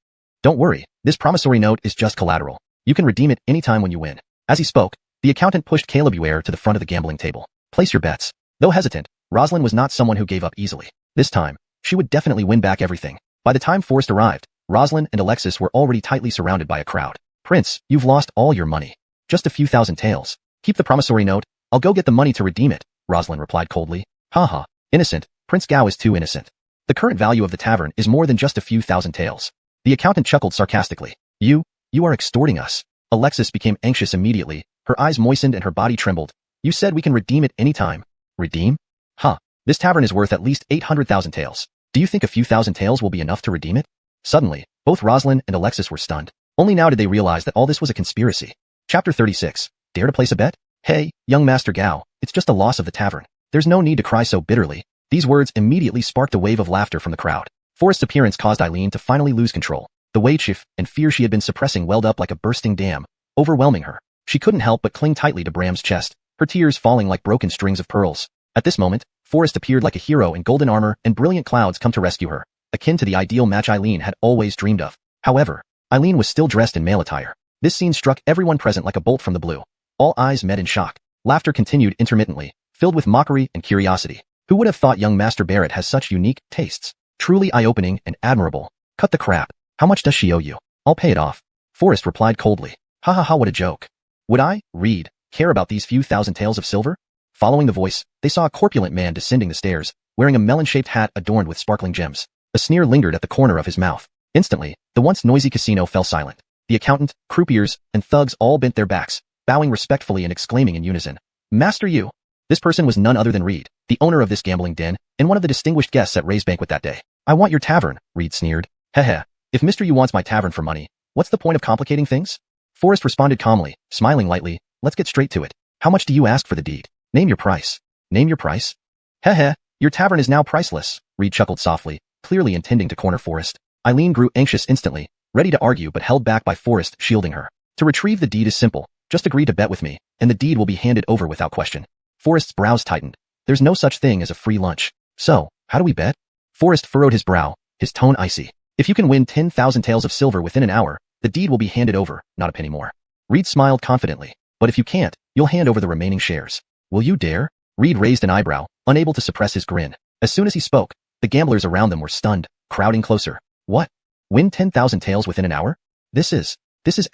Don't worry, this promissory note is just collateral. You can redeem it anytime when you win. As he spoke, the accountant pushed Caleb Uer to the front of the gambling table. Place your bets. Though hesitant, Rosalind was not someone who gave up easily. This time, she would definitely win back everything. By the time Forrest arrived, Rosalind and Alexis were already tightly surrounded by a crowd. Prince, you've lost all your money. Just a few thousand taels. Keep the promissory note. I'll go get the money to redeem it, Rosalind replied coldly. Haha, innocent. Prince Gao is too innocent. The current value of the tavern is more than just a few thousand taels. The accountant chuckled sarcastically. You are extorting us. Alexis became anxious immediately. Her eyes moistened and her body trembled. You said we can redeem it anytime. Redeem? Huh. This tavern is worth at least 800,000 taels. Do you think a few thousand taels will be enough to redeem it? Suddenly, both Rosalind and Alexis were stunned. Only now did they realize that all this was a conspiracy. Chapter 36. Dare to place a bet? Hey, young Master Gao, it's just a loss of the tavern. There's no need to cry so bitterly. These words immediately sparked a wave of laughter from the crowd. Forrest's appearance caused Eileen to finally lose control. The weight and fear she had been suppressing welled up like a bursting dam, overwhelming her. She couldn't help but cling tightly to Bram's chest, her tears falling like broken strings of pearls. At this moment, Forrest appeared like a hero in golden armor and brilliant clouds come to rescue her, akin to the ideal match Eileen had always dreamed of. However, Eileen was still dressed in male attire. This scene struck everyone present like a bolt from the blue. All eyes met in shock. Laughter continued intermittently, filled with mockery and curiosity. Who would have thought young Master Barrett has such unique tastes? Truly eye-opening and admirable. Cut the crap. How much does she owe you? I'll pay it off. Forrest replied coldly. Ha ha ha, what a joke. Would I, Reed, care about these few thousand taels of silver? Following the voice, they saw a corpulent man descending the stairs, wearing a melon-shaped hat adorned with sparkling gems. A sneer lingered at the corner of his mouth. Instantly, the once noisy casino fell silent. The accountant, croupiers, and thugs all bent their backs, bowing respectfully and exclaiming in unison, Master you! This person was none other than Reed, the owner of this gambling den, and one of the distinguished guests at Ray's banquet that day. I want your tavern, Reed sneered. Heh. If Mr. Yu wants my tavern for money, what's the point of complicating things? Forrest responded calmly, smiling lightly. Let's get straight to it. How much do you ask for the deed? Name your price. Name your price? Heh, your tavern is now priceless, Reed chuckled softly, clearly intending to corner Forrest. Eileen grew anxious instantly, ready to argue but held back by Forrest shielding her. To retrieve the deed is simple, just agree to bet with me, and the deed will be handed over without question. Forrest's brows tightened. There's no such thing as a free lunch. So, how do we bet? Forrest furrowed his brow, his tone icy. If you can win 10,000 taels of silver within an hour, the deed will be handed over, not a penny more. Reed smiled confidently. But if you can't, you'll hand over the remaining shares. Will you dare? Reed raised an eyebrow, unable to suppress his grin. As soon as he spoke, the gamblers around them were stunned, crowding closer. What? Win 10,000 taels within an hour? This is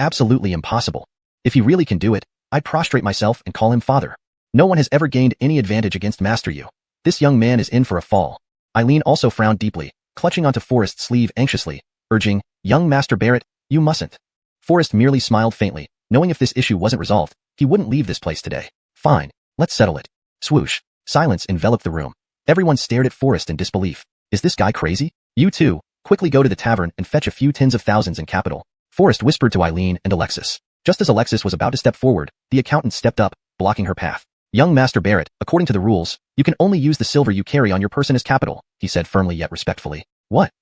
absolutely impossible. If he really can do it, I'd prostrate myself and call him father. No one has ever gained any advantage against Master Yu. This young man is in for a fall. Eileen also frowned deeply, clutching onto Forrest's sleeve anxiously, urging, young Master Barrett, you mustn't. Forrest merely smiled faintly, knowing if this issue wasn't resolved, he wouldn't leave this place today. Fine, let's settle it. Swoosh. Silence enveloped the room. Everyone stared at Forrest in disbelief. Is this guy crazy? You two, quickly go to the tavern and fetch a few tens of thousands in capital. Forrest whispered to Eileen and Alexis. Just as Alexis was about to step forward, the accountant stepped up, blocking her path. Young Master Barrett, according to the rules, you can only use the silver you carry on your person as capital, he said firmly yet respectfully. What?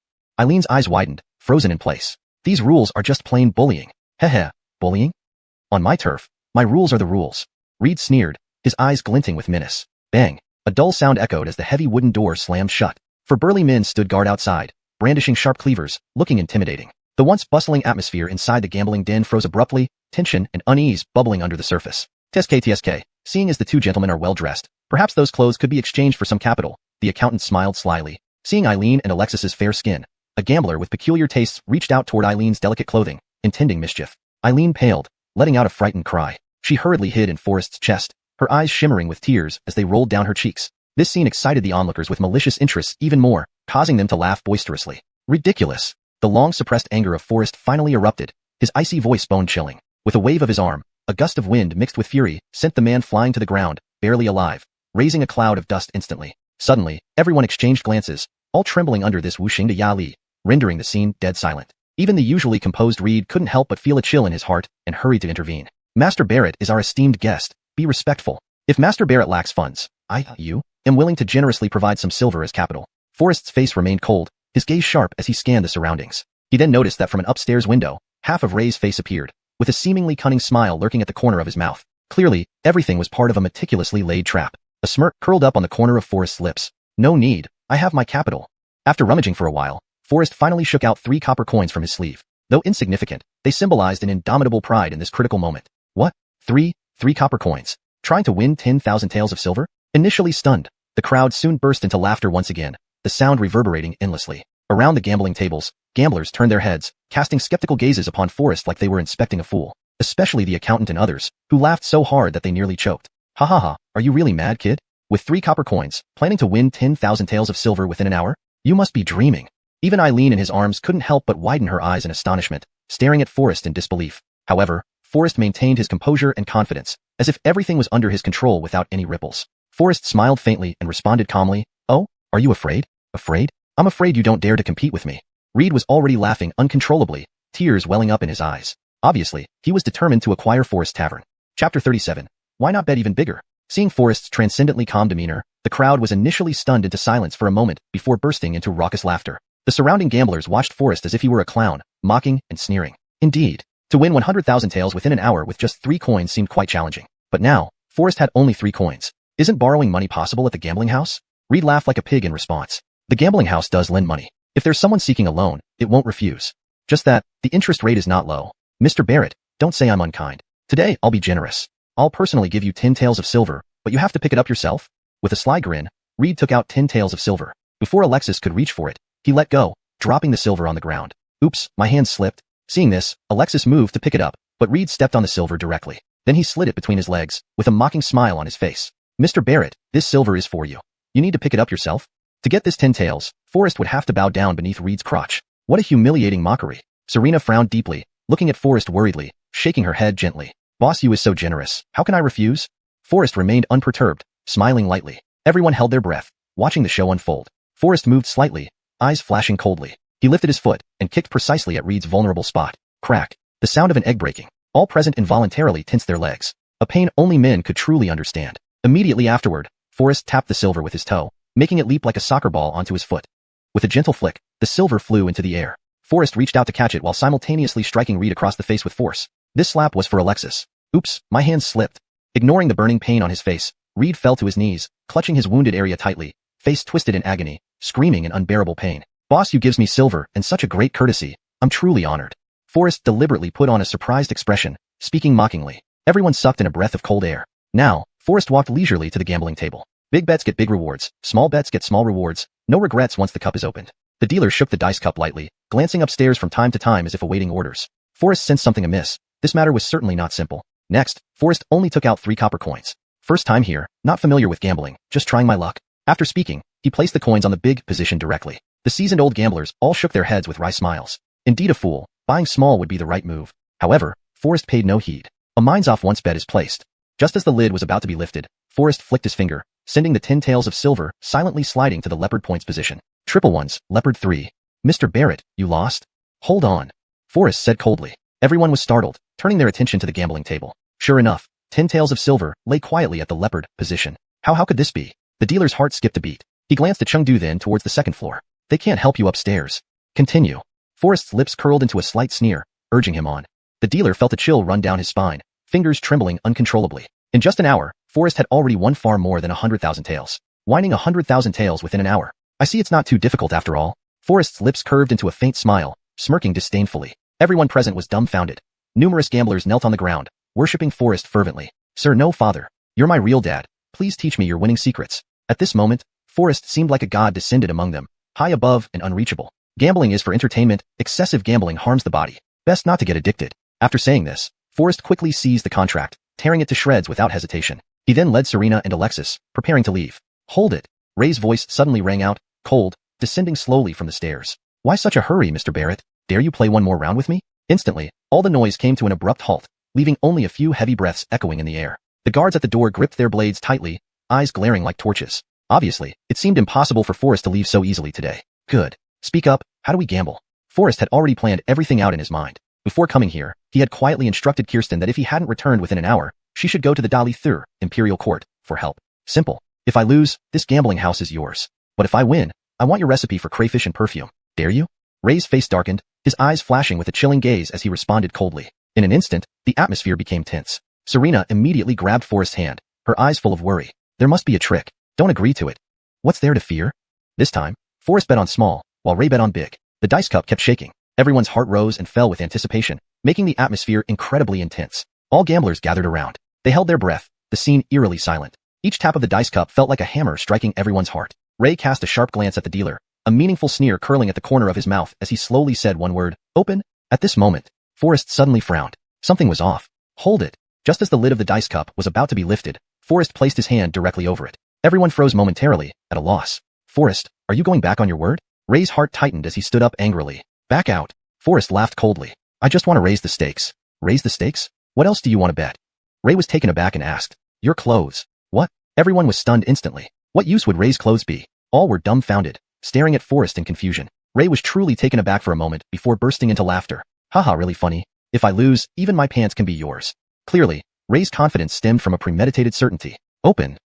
Eileen's eyes widened, frozen in place. These rules are just plain bullying. Heh, bullying? On my turf, my rules are the rules. Reed sneered, his eyes glinting with menace. Bang! A dull sound echoed as the heavy wooden door slammed shut. Four burly men stood guard outside, brandishing sharp cleavers, looking intimidating. The once bustling atmosphere inside the gambling den froze abruptly, tension and unease bubbling under the surface. TSK, seeing as the two gentlemen are well dressed, perhaps those clothes could be exchanged for some capital, the accountant smiled slyly. Seeing Eileen and Alexis's fair skin, a gambler with peculiar tastes reached out toward Eileen's delicate clothing, intending mischief. Eileen paled, letting out a frightened cry. She hurriedly hid in Forrest's chest, her eyes shimmering with tears as they rolled down her cheeks. This scene excited the onlookers with malicious interests even more, causing them to laugh boisterously. Ridiculous! The long-suppressed anger of Forrest finally erupted, his icy voice bone-chilling. With a wave of his arm, a gust of wind mixed with fury sent the man flying to the ground, barely alive, raising a cloud of dust instantly. Suddenly, everyone exchanged glances, all trembling under this wuxing de ya li, rendering the scene dead silent. Even the usually composed Reed couldn't help but feel a chill in his heart and hurried to intervene. Master Barrett is our esteemed guest. Be respectful. If Master Barrett lacks funds, you, am willing to generously provide some silver as capital. Forrest's face remained cold, his gaze sharp as he scanned the surroundings. He then noticed that from an upstairs window, half of Ray's face appeared, with a seemingly cunning smile lurking at the corner of his mouth. Clearly, everything was part of a meticulously laid trap. A smirk curled up on the corner of Forrest's lips. No need, I have my capital. After rummaging for a while, Forrest finally shook out 3 copper coins from his sleeve. Though insignificant, they symbolized an indomitable pride in this critical moment. What? 3 copper coins. Trying to win 10,000 taels of silver? Initially stunned, the crowd soon burst into laughter once again, the sound reverberating endlessly. Around the gambling tables, gamblers turned their heads, casting skeptical gazes upon Forrest like they were inspecting a fool, especially the accountant and others, who laughed so hard that they nearly choked. Ha ha ha, are you really mad, kid? With 3 copper coins, planning to win 10,000 taels of silver within an hour? You must be dreaming. Even Eileen in his arms couldn't help but widen her eyes in astonishment, staring at Forrest in disbelief. However, Forrest maintained his composure and confidence, as if everything was under his control without any ripples. Forrest smiled faintly and responded calmly, Oh, are you afraid? Afraid? I'm afraid you don't dare to compete with me. Reed was already laughing uncontrollably, tears welling up in his eyes. Obviously, he was determined to acquire Forrest Tavern. Chapter 37. Why not bet even bigger? Seeing Forrest's transcendently calm demeanor, the crowd was initially stunned into silence for a moment before bursting into raucous laughter. The surrounding gamblers watched Forrest as if he were a clown, mocking and sneering. Indeed, to win 100,000 taels within an hour with just 3 coins seemed quite challenging. But now, Forrest had only 3 coins. Isn't borrowing money possible at the gambling house? Reed laughed like a pig in response. The gambling house does lend money. If there's someone seeking a loan, it won't refuse. Just that, the interest rate is not low. Mr. Barrett, don't say I'm unkind. Today, I'll be generous. I'll personally give you 10 taels of silver, but you have to pick it up yourself. With a sly grin, Reed took out 10 taels of silver. Before Alexis could reach for it, he let go, dropping the silver on the ground. Oops, my hand slipped. Seeing this, Alexis moved to pick it up, but Reed stepped on the silver directly. Then he slid it between his legs, with a mocking smile on his face. Mr. Barrett, this silver is for you. You need to pick it up yourself? To get this 10 taels, Forrest would have to bow down beneath Reed's crotch. What a humiliating mockery. Serena frowned deeply, looking at Forrest worriedly, shaking her head gently. Boss, you is so generous. How can I refuse? Forrest remained unperturbed, smiling lightly. Everyone held their breath, watching the show unfold. Forrest moved slightly, eyes flashing coldly. He lifted his foot and kicked precisely at Reed's vulnerable spot. Crack. The sound of an egg breaking. All present involuntarily tensed their legs. A pain only men could truly understand. Immediately afterward, Forrest tapped the silver with his toe, making it leap like a soccer ball onto his foot. With a gentle flick, the silver flew into the air. Forrest reached out to catch it while simultaneously striking Reed across the face with force. This slap was for Alexis. Oops, my hand slipped. Ignoring the burning pain on his face, Reed fell to his knees, clutching his wounded area tightly, face twisted in agony, screaming in unbearable pain. Boss, you gives me silver and such a great courtesy. I'm truly honored. Forrest deliberately put on a surprised expression, speaking mockingly. Everyone sucked in a breath of cold air. Now, Forrest walked leisurely to the gambling table. Big bets get big rewards, small bets get small rewards, no regrets once the cup is opened. The dealer shook the dice cup lightly, glancing upstairs from time to time as if awaiting orders. Forrest sensed something amiss. This matter was certainly not simple. Next, Forrest only took out 3 copper coins. First time here, not familiar with gambling, just trying my luck. After speaking, he placed the coins on the big position directly. The seasoned old gamblers all shook their heads with wry smiles. Indeed a fool, buying small would be the right move. However, Forrest paid no heed. A minds-off once bet is placed. Just as the lid was about to be lifted, Forrest flicked his finger, sending the 10 tails of silver silently sliding to the leopard points position. Triple ones, leopard 3. Mr. Barrett, you lost? Hold on. Forrest said coldly. Everyone was startled, turning their attention to the gambling table. Sure enough, 10 tails of silver lay quietly at the leopard position. How could this be? The dealer's heart skipped a beat. He glanced at Chengdu then towards the second floor. They can't help you upstairs. Continue. Forrest's lips curled into a slight sneer, urging him on. The dealer felt a chill run down his spine, fingers trembling uncontrollably. In just an hour, Forrest had already won far more than 100,000 taels. Whining 100,000 taels within an hour. I see it's not too difficult after all. Forrest's lips curved into a faint smile, smirking disdainfully. Everyone present was dumbfounded. Numerous gamblers knelt on the ground, worshipping Forrest fervently. Sir, no father. You're my real dad. Please teach me your winning secrets. At this moment, Forrest seemed like a god descended among them, high above and unreachable. Gambling is for entertainment, excessive gambling harms the body. Best not to get addicted. After saying this, Forrest quickly seized the contract, tearing it to shreds without hesitation. He then led Serena and Alexis, preparing to leave. Hold it. Ray's voice suddenly rang out, cold, descending slowly from the stairs. Why such a hurry, Mr. Barrett? Dare you play one more round with me? Instantly, all the noise came to an abrupt halt, leaving only a few heavy breaths echoing in the air. The guards at the door gripped their blades tightly, eyes glaring like torches. Obviously, it seemed impossible for Forrest to leave so easily today. Good. Speak up, how do we gamble? Forrest had already planned everything out in his mind. Before coming here, he had quietly instructed Kirsten that if he hadn't returned within an hour, she should go to the Dali Thur, Imperial Court, for help. Simple. If I lose, this gambling house is yours. But if I win, I want your recipe for crayfish and perfume. Dare you? Ray's face darkened, his eyes flashing with a chilling gaze as he responded coldly. In an instant, the atmosphere became tense. Serena immediately grabbed Forrest's hand, her eyes full of worry. There must be a trick. Don't agree to it. What's there to fear? This time, Forrest bet on small, while Ray bet on big. The dice cup kept shaking. Everyone's heart rose and fell with anticipation, making the atmosphere incredibly intense. All gamblers gathered around. They held their breath, the scene eerily silent. Each tap of the dice cup felt like a hammer striking everyone's heart. Ray cast a sharp glance at the dealer, a meaningful sneer curling at the corner of his mouth as he slowly said one word, open. At this moment, Forrest suddenly frowned. Something was off. Hold it. Just as the lid of the dice cup was about to be lifted, Forrest placed his hand directly over it. Everyone froze momentarily, at a loss. Forrest, are you going back on your word? Ray's heart tightened as he stood up angrily. Back out. Forrest laughed coldly. I just want to raise the stakes. Raise the stakes? What else do you want to bet? Ray was taken aback and asked. Your clothes. What? Everyone was stunned instantly. What use would Ray's clothes be? All were dumbfounded, staring at Forrest in confusion. Ray was truly taken aback for a moment before bursting into laughter. Haha, really funny. If I lose, even my pants can be yours. Clearly, Ray's confidence stemmed from a premeditated certainty. Open.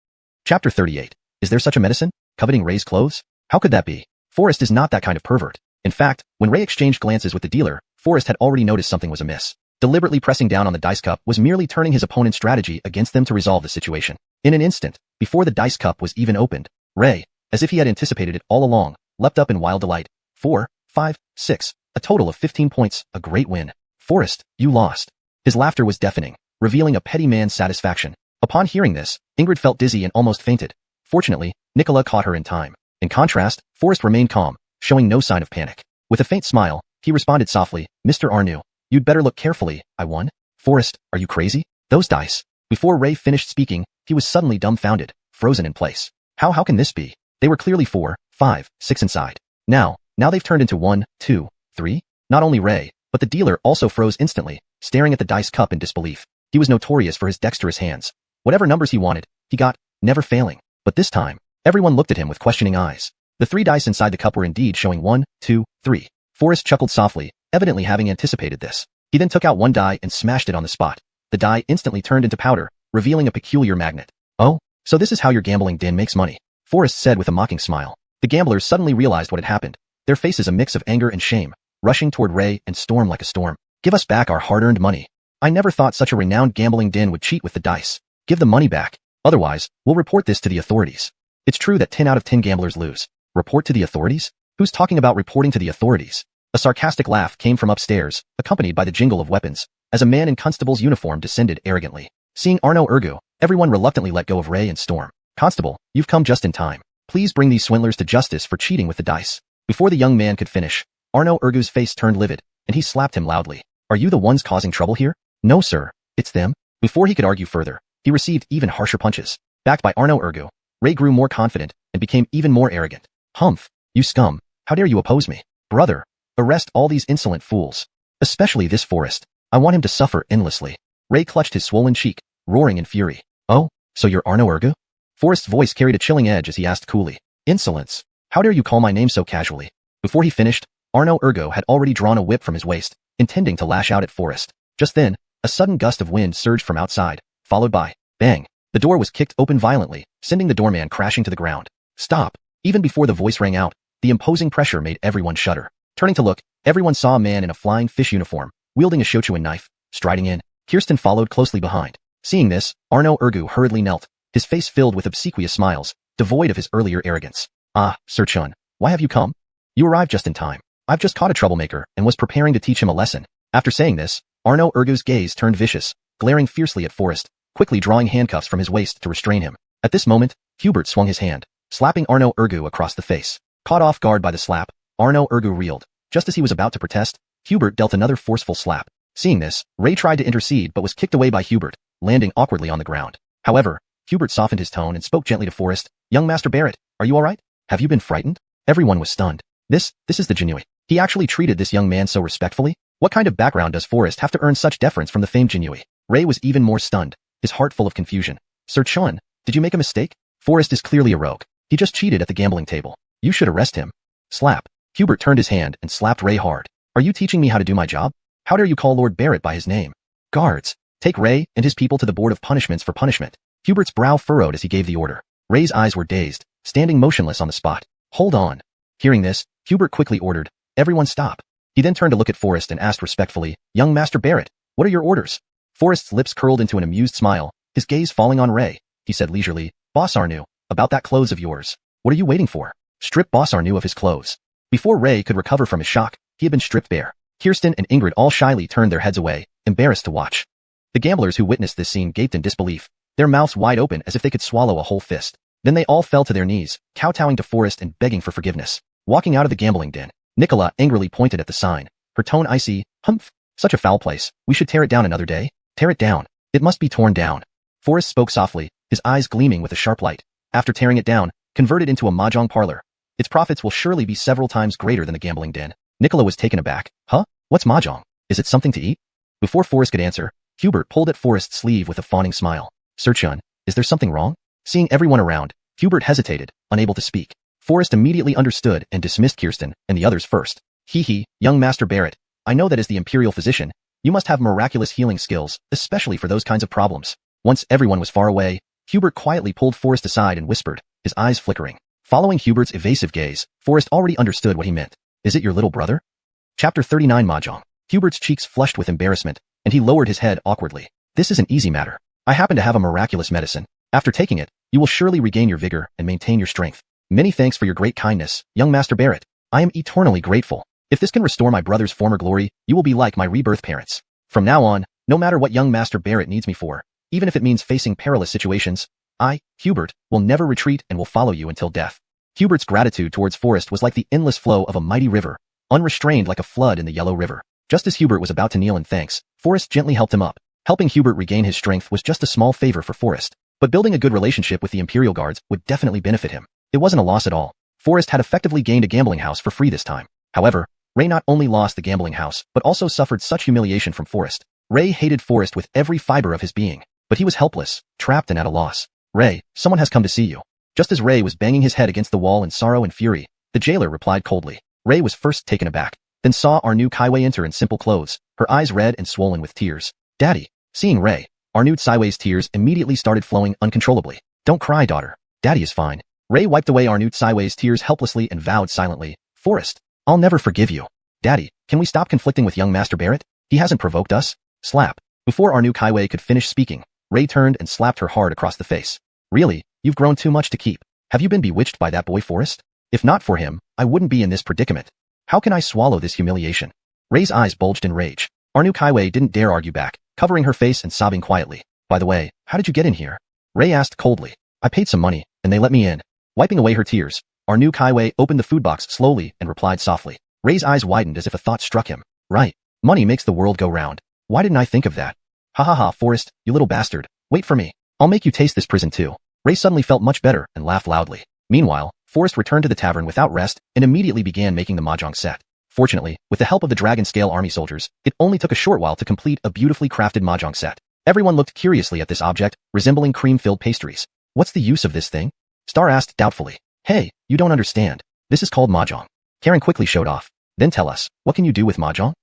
Chapter 38. Is there such a medicine? Coveting Ray's clothes? How could that be? Forrest is not that kind of pervert. In fact, when Ray exchanged glances with the dealer, Forrest had already noticed something was amiss. Deliberately pressing down on the dice cup was merely turning his opponent's strategy against them to resolve the situation. In an instant, before the dice cup was even opened, Ray, as if he had anticipated it all along, leapt up in wild delight. 4, 5, 6, a total of 15 points, a great win. Forrest, you lost. His laughter was deafening, revealing a petty man's satisfaction. Upon hearing this, Ingrid felt dizzy and almost fainted. Fortunately, Nicola caught her in time. In contrast, Forrest remained calm, showing no sign of panic. With a faint smile, he responded softly, Mr. Arnu, you'd better look carefully, I won. Forrest, are you crazy? Those dice. Before Ray finished speaking, he was suddenly dumbfounded, frozen in place. How can this be? They were clearly 4, 5, 6 inside. Now they've turned into 1, 2, 3? Not only Ray, but the dealer also froze instantly, staring at the dice cup in disbelief. He was notorious for his dexterous hands. Whatever numbers he wanted, he got, never failing. But this time, everyone looked at him with questioning eyes. The 3 dice inside the cup were indeed showing 1, 2, 3. Forrest chuckled softly, evidently having anticipated this. He then took out one die and smashed it on the spot. The die instantly turned into powder, revealing a peculiar magnet. Oh, So this is how your gambling den makes money, Forrest said with a mocking smile. The gamblers suddenly realized what had happened, their faces a mix of anger and shame, rushing toward Ray and Storm like a storm. Give us back our hard-earned money. I never thought such a renowned gambling den would cheat with the dice. Give the money back. Otherwise, we'll report this to the authorities. It's true that 10 out of 10 gamblers lose. Report to the authorities? Who's talking about reporting to the authorities? A sarcastic laugh came from upstairs, accompanied by the jingle of weapons, as a man in constable's uniform descended arrogantly. Seeing Arno Ergu, everyone reluctantly let go of Ray and Storm. Constable, you've come just in time. Please bring these swindlers to justice for cheating with the dice. Before the young man could finish, Arno Ergu's face turned livid, and he slapped him loudly. Are you the ones causing trouble here? No, sir. It's them. Before he could argue further, he received even harsher punches. Backed by Arno Ergu, Ray grew more confident and became even more arrogant. Humph, you scum. How dare you oppose me? Brother, arrest all these insolent fools. Especially this Forrest. I want him to suffer endlessly. Ray clutched his swollen cheek, roaring in fury. Oh, so you're Arno Ergu? Forrest's voice carried a chilling edge as he asked coolly. Insolence. How dare you call my name so casually? Before he finished, Arno Ergu had already drawn a whip from his waist, intending to lash out at Forrest. Just then, a sudden gust of wind surged from outside, followed by bang. The door was kicked open violently, sending the doorman crashing to the ground. Stop! Even before the voice rang out, the imposing pressure made everyone shudder. Turning to look, everyone saw a man in a flying fish uniform, wielding a xiuxian knife, striding in. Kirsten followed closely behind. Seeing this, Arno Ergu hurriedly knelt, his face filled with obsequious smiles, devoid of his earlier arrogance. Ah, Sir Chun, why have you come? You arrived just in time. I've just caught a troublemaker and was preparing to teach him a lesson. After saying this, Arno Ergu's gaze turned vicious, glaring fiercely at Forrest, quickly drawing handcuffs from his waist to restrain him. At this moment, Hubert swung his hand, slapping Arno Ergu across the face. Caught off guard by the slap, Arno Ergu reeled. Just as he was about to protest, Hubert dealt another forceful slap. Seeing this, Ray tried to intercede but was kicked away by Hubert, landing awkwardly on the ground. However, Hubert softened his tone and spoke gently to Forrest. Young Master Barrett, are you alright? Have you been frightened? Everyone was stunned. This is the Jinyiwei. He actually treated this young man so respectfully? What kind of background does Forrest have to earn such deference from the famed Jinyiwei? Ray was even more stunned, his heart full of confusion. Sir Chun, did you make a mistake? Forrest is clearly a rogue. He just cheated at the gambling table. You should arrest him. Slap. Hubert turned his hand and slapped Ray hard. Are you teaching me how to do my job? How dare you call Lord Barrett by his name? Guards, take Ray and his people to the Board of Punishments for punishment. Hubert's brow furrowed as he gave the order. Ray's eyes were dazed, standing motionless on the spot. Hold on. Hearing this, Hubert quickly ordered, everyone stop. He then turned to look at Forrest and asked respectfully, Young Master Barrett, what are your orders? Forrest's lips curled into an amused smile, his gaze falling on Ray. He said leisurely, Boss Arnu, about that clothes of yours. What are you waiting for? Strip Boss Arnu of his clothes. Before Ray could recover from his shock, he had been stripped bare. Kirsten and Ingrid all shyly turned their heads away, embarrassed to watch. The gamblers who witnessed this scene gaped in disbelief, their mouths wide open as if they could swallow a whole fist. Then they all fell to their knees, kowtowing to Forrest and begging for forgiveness. Walking out of the gambling den, Nicola angrily pointed at the sign, her tone icy. Humph! Such a foul place. We should tear it down another day. Tear it down. It must be torn down. Forrest spoke softly, his eyes gleaming with a sharp light. After tearing it down, convert it into a mahjong parlor. Its profits will surely be several times greater than the gambling den. Nicola was taken aback. Huh? What's mahjong? Is it something to eat? Before Forrest could answer, Hubert pulled at Forrest's sleeve with a fawning smile. Sir Chun, is there something wrong? Seeing everyone around, Hubert hesitated, unable to speak. Forrest immediately understood and dismissed Kirsten and the others first. Hee, young Master Barrett, I know that as the imperial physician, you must have miraculous healing skills, especially for those kinds of problems. Once everyone was far away, Hubert quietly pulled Forrest aside and whispered, his eyes flickering. Following Hubert's evasive gaze, Forrest already understood what he meant. Is it your little brother? Chapter 39 Mahjong. Hubert's cheeks flushed with embarrassment, and he lowered his head awkwardly. This is an easy matter. I happen to have a miraculous medicine. After taking it, you will surely regain your vigor and maintain your strength. Many thanks for your great kindness, young Master Barrett. I am eternally grateful. If this can restore my brother's former glory, you will be like my rebirth parents. From now on, no matter what young Master Barrett needs me for, even if it means facing perilous situations, I, Hubert, will never retreat and will follow you until death. Hubert's gratitude towards Forrest was like the endless flow of a mighty river, unrestrained like a flood in the Yellow River. Just as Hubert was about to kneel in thanks, Forrest gently helped him up. Helping Hubert regain his strength was just a small favor for Forrest, but building a good relationship with the Imperial Guards would definitely benefit him. It wasn't a loss at all. Forrest had effectively gained a gambling house for free this time. However, Ray not only lost the gambling house, but also suffered such humiliation from Forrest. Ray hated Forrest with every fiber of his being, but he was helpless, trapped and at a loss. Ray, someone has come to see you. Just as Ray was banging his head against the wall in sorrow and fury, the jailer replied coldly. Ray was first taken aback, then saw Arnu Kaiwei enter in simple clothes, her eyes red and swollen with tears. Daddy. Seeing Ray, Arnu Kaiwei's tears immediately started flowing uncontrollably. Don't cry, daughter. Daddy is fine. Ray wiped away Xuanhuan's tears helplessly and vowed silently, Forrest, I'll never forgive you. Daddy, can we stop conflicting with young Master Barrett? He hasn't provoked us. Slap. Before Xuanhuan could finish speaking, Ray turned and slapped her hard across the face. Really, you've grown too much to keep. Have you been bewitched by that boy Forrest? If not for him, I wouldn't be in this predicament. How can I swallow this humiliation? Ray's eyes bulged in rage. Xuanhuan didn't dare argue back, covering her face and sobbing quietly. By the way, how did you get in here? Ray asked coldly. I paid some money, and they let me in. Wiping away her tears, Xuanhuan opened the food box slowly and replied softly. Ray's eyes widened as if a thought struck him. Right. Money makes the world go round. Why didn't I think of that? Ha ha ha, Forrest, you little bastard. Wait for me. I'll make you taste this prison too. Ray suddenly felt much better and laughed loudly. Meanwhile, Forrest returned to the tavern without rest and immediately began making the mahjong set. Fortunately, with the help of the dragon-scale army soldiers, it only took a short while to complete a beautifully crafted mahjong set. Everyone looked curiously at this object, resembling cream-filled pastries. What's the use of this thing? Star asked doubtfully. Hey, you don't understand. This is called mahjong. Karen quickly showed off. Then tell us, what can you do with mahjong?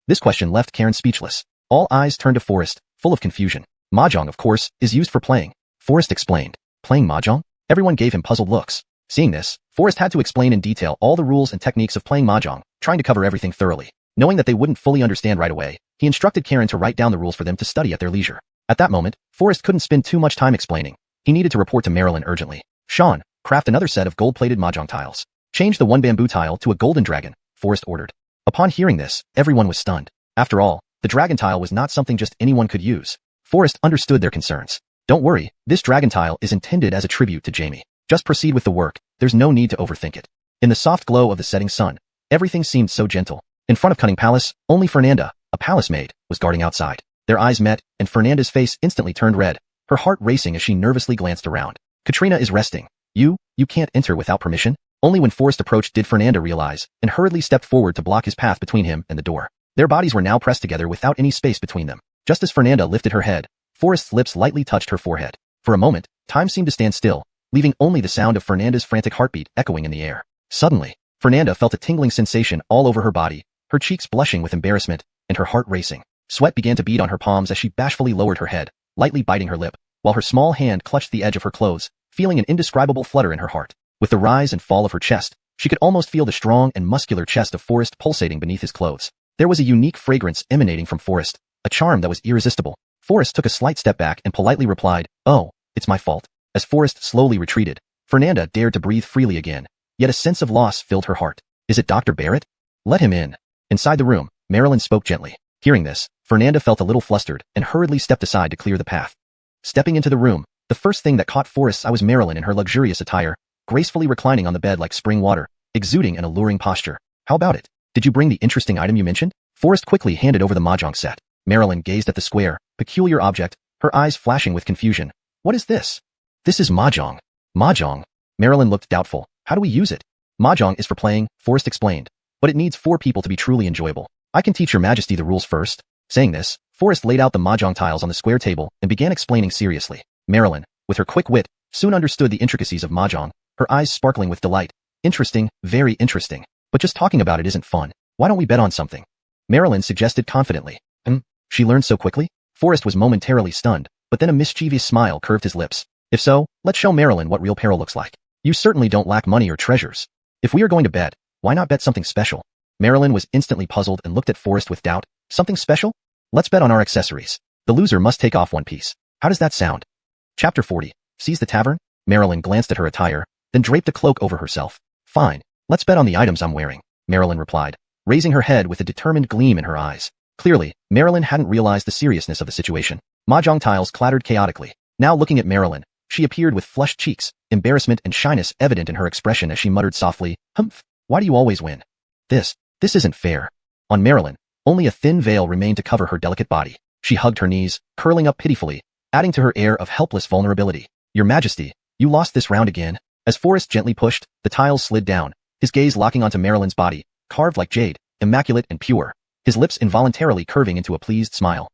This question left Karen speechless. All eyes turned to Forrest, full of confusion. Mahjong, of course, is used for playing. Forrest explained. Playing mahjong? Everyone gave him puzzled looks. Seeing this, Forrest had to explain in detail all the rules and techniques of playing mahjong, trying to cover everything thoroughly. Knowing that they wouldn't fully understand right away, he instructed Karen to write down the rules for them to study at their leisure. At that moment, Forrest couldn't spend too much time explaining. He needed to report to Marilyn urgently. Sean, craft another set of gold-plated mahjong tiles. Change the one bamboo tile to a golden dragon, Forrest ordered. Upon hearing this, everyone was stunned. After all, the dragon tile was not something just anyone could use. Forrest understood their concerns. Don't worry, this dragon tile is intended as a tribute to Jamie. Just proceed with the work, there's no need to overthink it. In the soft glow of the setting sun, everything seemed so gentle. In front of Cunning Palace, only Fernanda, a palace maid, was guarding outside. Their eyes met, and Fernanda's face instantly turned red, her heart racing as she nervously glanced around. Katrina is resting. You can't enter without permission? Only when Forrest approached did Fernanda realize, and hurriedly stepped forward to block his path between him and the door. Their bodies were now pressed together without any space between them. Just as Fernanda lifted her head, Forrest's lips lightly touched her forehead. For a moment, time seemed to stand still, leaving only the sound of Fernanda's frantic heartbeat echoing in the air. Suddenly, Fernanda felt a tingling sensation all over her body, her cheeks blushing with embarrassment, and her heart racing. Sweat began to bead on her palms as she bashfully lowered her head, lightly biting her lip, while her small hand clutched the edge of her clothes, feeling an indescribable flutter in her heart. With the rise and fall of her chest, she could almost feel the strong and muscular chest of Forrest pulsating beneath his clothes. There was a unique fragrance emanating from Forrest, a charm that was irresistible. Forrest took a slight step back and politely replied, "Oh, it's my fault." As Forrest slowly retreated, Fernanda dared to breathe freely again, yet a sense of loss filled her heart. Is it Dr. Barrett? Let him in. Inside the room, Marilyn spoke gently. Hearing this, Fernanda felt a little flustered and hurriedly stepped aside to clear the path. Stepping into the room, the first thing that caught Forrest's eye was Marilyn in her luxurious attire, gracefully reclining on the bed like spring water, exuding an alluring posture. How about it? Did you bring the interesting item you mentioned? Forrest quickly handed over the mahjong set. Marilyn gazed at the square, peculiar object, her eyes flashing with confusion. What is this? This is mahjong. Mahjong? Marilyn looked doubtful. How do we use it? Mahjong is for playing, Forrest explained. But it needs 4 people to be truly enjoyable. I can teach your majesty the rules first. Saying this, Forrest laid out the mahjong tiles on the square table and began explaining seriously. Marilyn, with her quick wit, soon understood the intricacies of mahjong, her eyes sparkling with delight. Interesting, very interesting. But just talking about it isn't fun. Why don't we bet on something? Marilyn suggested confidently. She learned so quickly? Forrest was momentarily stunned, but then a mischievous smile curved his lips. If so, let's show Marilyn what real peril looks like. You certainly don't lack money or treasures. If we are going to bet, why not bet something special? Marilyn was instantly puzzled and looked at Forrest with doubt. Something special? Let's bet on our accessories. The loser must take off one piece. How does that sound? Chapter 40. Seize the tavern? Marilyn glanced at her attire, then draped a cloak over herself. Fine. Let's bet on the items I'm wearing, Marilyn replied, raising her head with a determined gleam in her eyes. Clearly, Marilyn hadn't realized the seriousness of the situation. Mahjong tiles clattered chaotically. Now looking at Marilyn, she appeared with flushed cheeks, embarrassment and shyness evident in her expression as she muttered softly, "Humph, why do you always win? This isn't fair." On Marilyn, only a thin veil remained to cover her delicate body. She hugged her knees, curling up pitifully, adding to her air of helpless vulnerability. Your Majesty, you lost this round again. As Forrest gently pushed, the tiles slid down, his gaze locking onto Marilyn's body, carved like jade, immaculate and pure, his lips involuntarily curving into a pleased smile.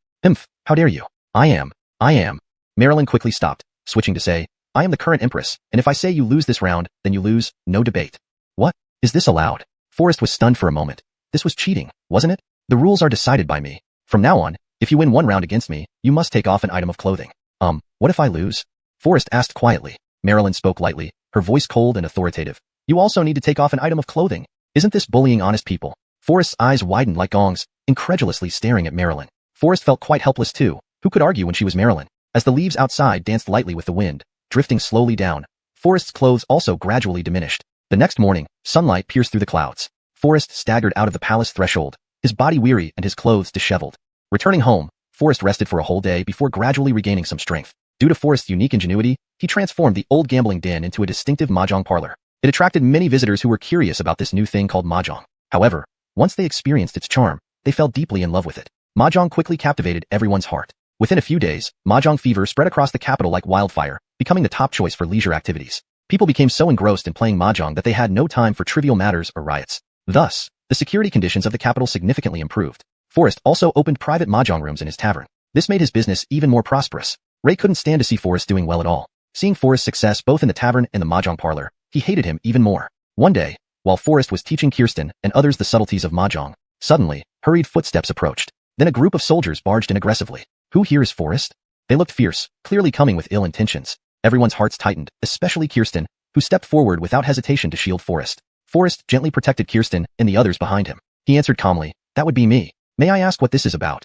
How dare you? I am. Marilyn quickly stopped, switching to say, I am the current empress, and if I say you lose this round, then you lose, no debate. What? Is this allowed? Forrest was stunned for a moment. This was cheating, wasn't it? The rules are decided by me. From now on, if you win one round against me, you must take off an item of clothing. What if I lose? Forrest asked quietly. Marilyn spoke lightly, her voice cold and authoritative. You also need to take off an item of clothing. Isn't this bullying honest people? Forrest's eyes widened like gongs, incredulously staring at Marilyn. Forrest felt quite helpless too. Who could argue when she was Marilyn? As the leaves outside danced lightly with the wind, drifting slowly down, Forrest's clothes also gradually diminished. The next morning, sunlight pierced through the clouds. Forrest staggered out of the palace threshold, his body weary and his clothes disheveled. Returning home, Forrest rested for a whole day before gradually regaining some strength. Due to Forrest's unique ingenuity, he transformed the old gambling den into a distinctive mahjong parlor. It attracted many visitors who were curious about this new thing called mahjong. However, once they experienced its charm, they fell deeply in love with it. Mahjong quickly captivated everyone's heart. Within a few days, mahjong fever spread across the capital like wildfire, becoming the top choice for leisure activities. People became so engrossed in playing mahjong that they had no time for trivial matters or riots. Thus, the security conditions of the capital significantly improved. Forrest also opened private mahjong rooms in his tavern. This made his business even more prosperous. Ray couldn't stand to see Forrest doing well at all. Seeing Forrest's success both in the tavern and the mahjong parlor, he hated him even more. One day, while Forrest was teaching Kirsten and others the subtleties of mahjong, suddenly, hurried footsteps approached. Then a group of soldiers barged in aggressively. Who here is Forrest? They looked fierce, clearly coming with ill intentions. Everyone's hearts tightened, especially Kirsten, who stepped forward without hesitation to shield Forrest. Forrest gently protected Kirsten and the others behind him. He answered calmly, "That would be me. May I ask what this is about?"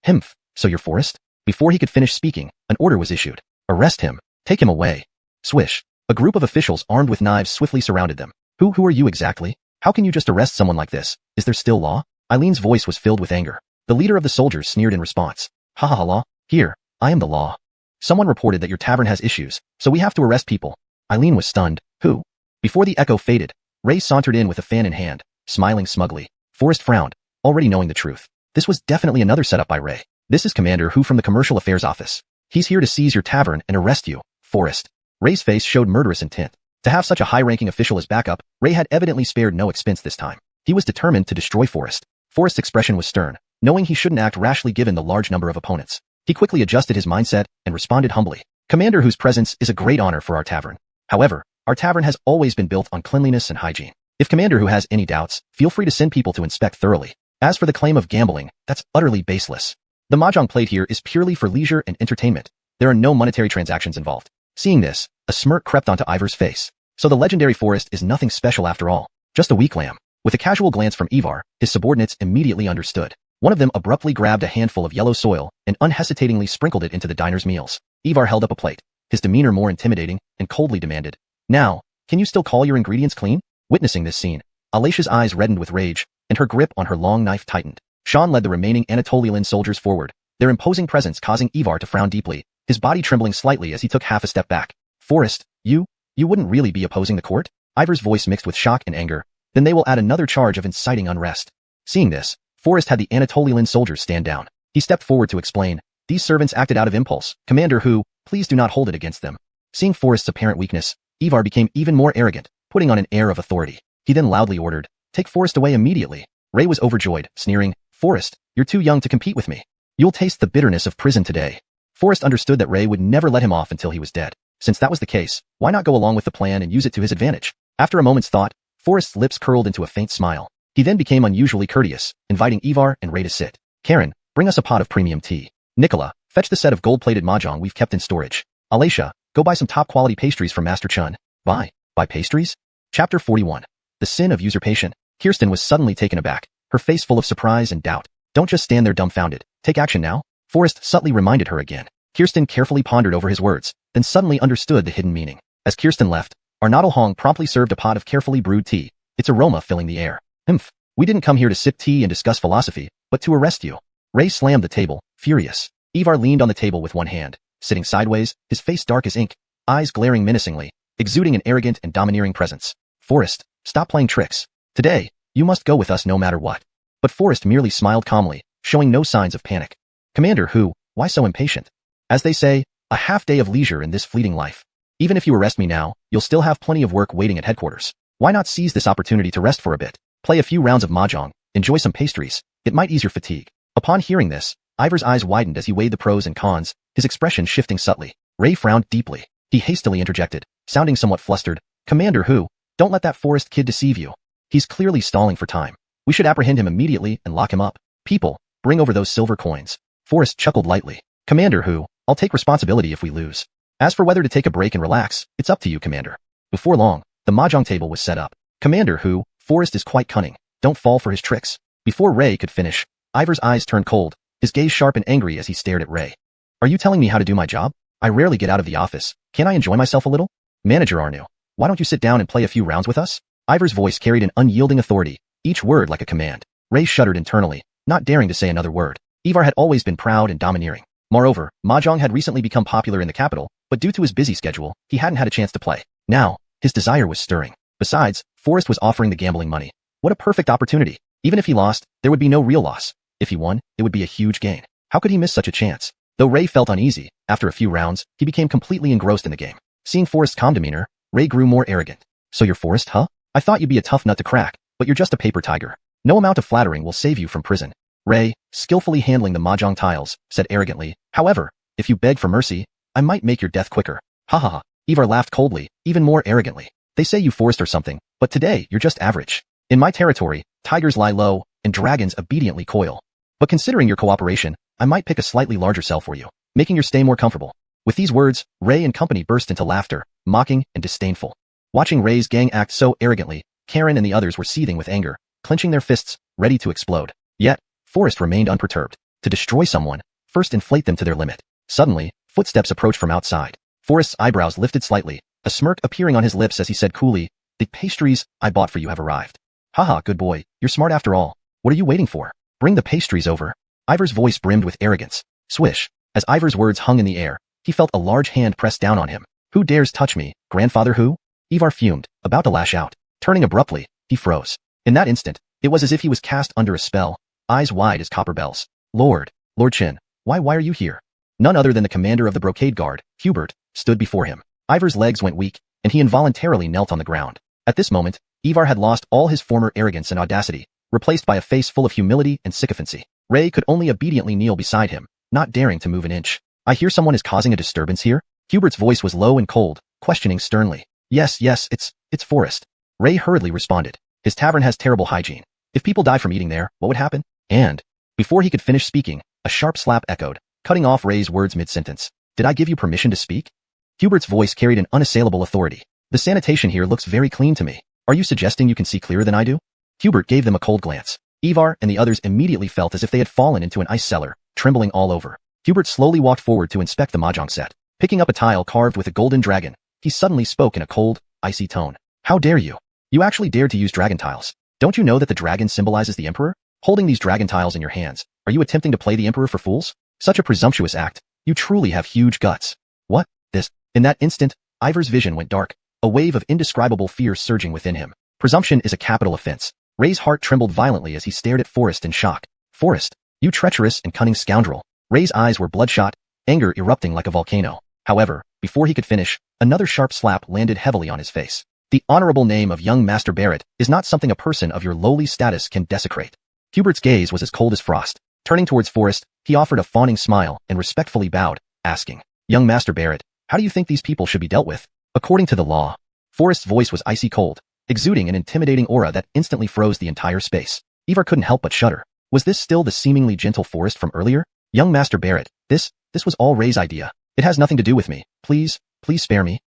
"Himph, so you're Forrest?" Before he could finish speaking, an order was issued. "Arrest him. Take him away." Swish. A group of officials armed with knives swiftly surrounded them. Who are you exactly? How can you just arrest someone like this? Is there still law?" Eileen's voice was filled with anger. The leader of the soldiers sneered in response. "Ha ha ha, law? Here, I am the law. Someone reported that your tavern has issues, so we have to arrest people." Eileen was stunned. Who? Before the echo faded, Ray sauntered in with a fan in hand, smiling smugly. Forrest frowned, already knowing the truth. This was definitely another setup by Ray. "This is Commander Hu from the Commercial Affairs Office. He's here to seize your tavern and arrest you, Forrest." Ray's face showed murderous intent. To have such a high-ranking official as backup, Ray had evidently spared no expense this time. He was determined to destroy Forrest. Forrest's expression was stern, knowing he shouldn't act rashly given the large number of opponents. He quickly adjusted his mindset and responded humbly. "Commander Hu's presence is a great honor for our tavern. However, our tavern has always been built on cleanliness and hygiene. If Commander Hu has any doubts, feel free to send people to inspect thoroughly. As for the claim of gambling, that's utterly baseless. The mahjong played here is purely for leisure and entertainment. There are no monetary transactions involved." Seeing this, a smirk crept onto Ivar's face. So the legendary Forrest is nothing special after all, just a weak lamb. With a casual glance from Ivar, his subordinates immediately understood. One of them abruptly grabbed a handful of yellow soil and unhesitatingly sprinkled it into the diner's meals. Ivar held up a plate, his demeanor more intimidating, and coldly demanded, "Now, can you still call your ingredients clean?" Witnessing this scene, Alicia's eyes reddened with rage, and her grip on her long knife tightened. Sean led the remaining Anatolian soldiers forward, their imposing presence causing Ivar to frown deeply, his body trembling slightly as he took half a step back. "Forrest, you wouldn't really be opposing the court?" Ivar's voice mixed with shock and anger. "Then they will add another charge of inciting unrest." Seeing this, Forrest had the Anatolian soldiers stand down. He stepped forward to explain, "These servants acted out of impulse. Commander Hu, please do not hold it against them." Seeing Forrest's apparent weakness, Ivar became even more arrogant, putting on an air of authority. He then loudly ordered, "Take Forrest away immediately." Ray was overjoyed, sneering, "Forrest, you're too young to compete with me. You'll taste the bitterness of prison today." Forrest understood that Ray would never let him off until he was dead. Since that was the case, why not go along with the plan and use it to his advantage? After a moment's thought, Forrest's lips curled into a faint smile. He then became unusually courteous, inviting Ivar and Ray to sit. "Karen, bring us a pot of premium tea. Nicola, fetch the set of gold-plated mahjong we've kept in storage. Alicia, go buy some top-quality pastries from Master Chun." Buy pastries? Chapter 41. The Sin of Usurpation. Kirsten was suddenly taken aback, her face full of surprise and doubt. "Don't just stand there dumbfounded. Take action now." Forrest subtly reminded her again. Kirsten carefully pondered over his words, then suddenly understood the hidden meaning. As Kirsten left, Arnoddle Hong promptly served a pot of carefully brewed tea, its aroma filling the air. "Humph, we didn't come here to sip tea and discuss philosophy, but to arrest you." Ray slammed the table, furious. Ivar leaned on the table with one hand, sitting sideways, his face dark as ink, eyes glaring menacingly, exuding an arrogant and domineering presence. "Forrest, stop playing tricks. Today, you must go with us no matter what." But Forrest merely smiled calmly, showing no signs of panic. "Commander Hu, why so impatient? As they say, a half day of leisure in this fleeting life. Even if you arrest me now, you'll still have plenty of work waiting at headquarters. Why not seize this opportunity to rest for a bit? Play a few rounds of mahjong, enjoy some pastries. It might ease your fatigue." Upon hearing this, Ivar's eyes widened as he weighed the pros and cons, his expression shifting subtly. Ray frowned deeply. He hastily interjected, sounding somewhat flustered, "Commander Hu, don't let that Forrest kid deceive you. He's clearly stalling for time. We should apprehend him immediately and lock him up. People, bring over those silver coins." Forrest chuckled lightly. "Commander Hu, I'll take responsibility if we lose." As for whether to take a break and relax, it's up to you, Commander. Before long, the mahjong table was set up. Commander who, Forrest is quite cunning. Don't fall for his tricks. Before Ray could finish, Ivar's eyes turned cold, his gaze sharp and angry as he stared at Ray. Are you telling me how to do my job? I rarely get out of the office. Can't I enjoy myself a little? Manager Arnu, why don't you sit down and play a few rounds with us? Ivar's voice carried an unyielding authority, each word like a command. Ray shuddered internally, not daring to say another word. Ivar had always been proud and domineering. Moreover, mahjong had recently become popular in the capital, but due to his busy schedule, he hadn't had a chance to play. Now, his desire was stirring. Besides, Forrest was offering the gambling money. What a perfect opportunity. Even if he lost, there would be no real loss. If he won, it would be a huge gain. How could he miss such a chance? Though Ray felt uneasy, after a few rounds, he became completely engrossed in the game. Seeing Forrest's calm demeanor, Ray grew more arrogant. So you're Forrest, huh? I thought you'd be a tough nut to crack, but you're just a paper tiger. No amount of flattering will save you from prison. Ray, skillfully handling the mahjong tiles, said arrogantly, however, if you beg for mercy, I might make your death quicker. Ha ha ha. Ivar laughed coldly, even more arrogantly. They say you Forrest or something, but today you're just average. In my territory, tigers lie low, and dragons obediently coil. But considering your cooperation, I might pick a slightly larger cell for you, making your stay more comfortable. With these words, Ray and company burst into laughter, mocking and disdainful. Watching Ray's gang act so arrogantly, Karen and the others were seething with anger, clenching their fists, ready to explode. Yet, Forrest remained unperturbed. To destroy someone, first inflate them to their limit. Suddenly, footsteps approached from outside. Forrest's eyebrows lifted slightly, a smirk appearing on his lips as he said coolly, the pastries I bought for you have arrived. Haha, good boy, you're smart after all. What are you waiting for? Bring the pastries over. Ivar's voice brimmed with arrogance. Swish. As Ivar's words hung in the air, he felt a large hand press down on him. Who dares touch me, grandfather who? Ivar fumed, about to lash out. Turning abruptly, he froze. In that instant, it was as if he was cast under a spell, eyes wide as copper bells. Lord Chin, why are you here? None other than the commander of the brocade guard, Hubert, stood before him. Ivar's legs went weak, and he involuntarily knelt on the ground. At this moment, Ivar had lost all his former arrogance and audacity, replaced by a face full of humility and sycophancy. Ray could only obediently kneel beside him, not daring to move an inch. I hear someone is causing a disturbance here? Hubert's voice was low and cold, questioning sternly. Yes, it's Forrest. Ray hurriedly responded. His tavern has terrible hygiene. If people die from eating there, what would happen? And, before he could finish speaking, a sharp slap echoed, cutting off Ray's words mid-sentence. Did I give you permission to speak? Hubert's voice carried an unassailable authority. The sanitation here looks very clean to me. Are you suggesting you can see clearer than I do? Hubert gave them a cold glance. Ivar and the others immediately felt as if they had fallen into an ice cellar, trembling all over. Hubert slowly walked forward to inspect the mahjong set. Picking up a tile carved with a golden dragon, he suddenly spoke in a cold, icy tone. How dare you? You actually dared to use dragon tiles. Don't you know that the dragon symbolizes the emperor? Holding these dragon tiles in your hands, are you attempting to play the emperor for fools? Such a presumptuous act. You truly have huge guts. What? This? In that instant, Ivar's vision went dark, a wave of indescribable fear surging within him. Presumption is a capital offense. Ray's heart trembled violently as he stared at Forrest in shock. Forrest, you treacherous and cunning scoundrel. Ray's eyes were bloodshot, anger erupting like a volcano. However, before he could finish, another sharp slap landed heavily on his face. The honorable name of young Master Barrett is not something a person of your lowly status can desecrate. Hubert's gaze was as cold as frost. Turning towards Forrest, he offered a fawning smile and respectfully bowed, asking, Young Master Barrett, how do you think these people should be dealt with? According to the law. Forrest's voice was icy cold, exuding an intimidating aura that instantly froze the entire space. Ivar couldn't help but shudder. Was this still the seemingly gentle Forrest from earlier? Young Master Barrett, this was all Ray's idea. It has nothing to do with me. Please spare me.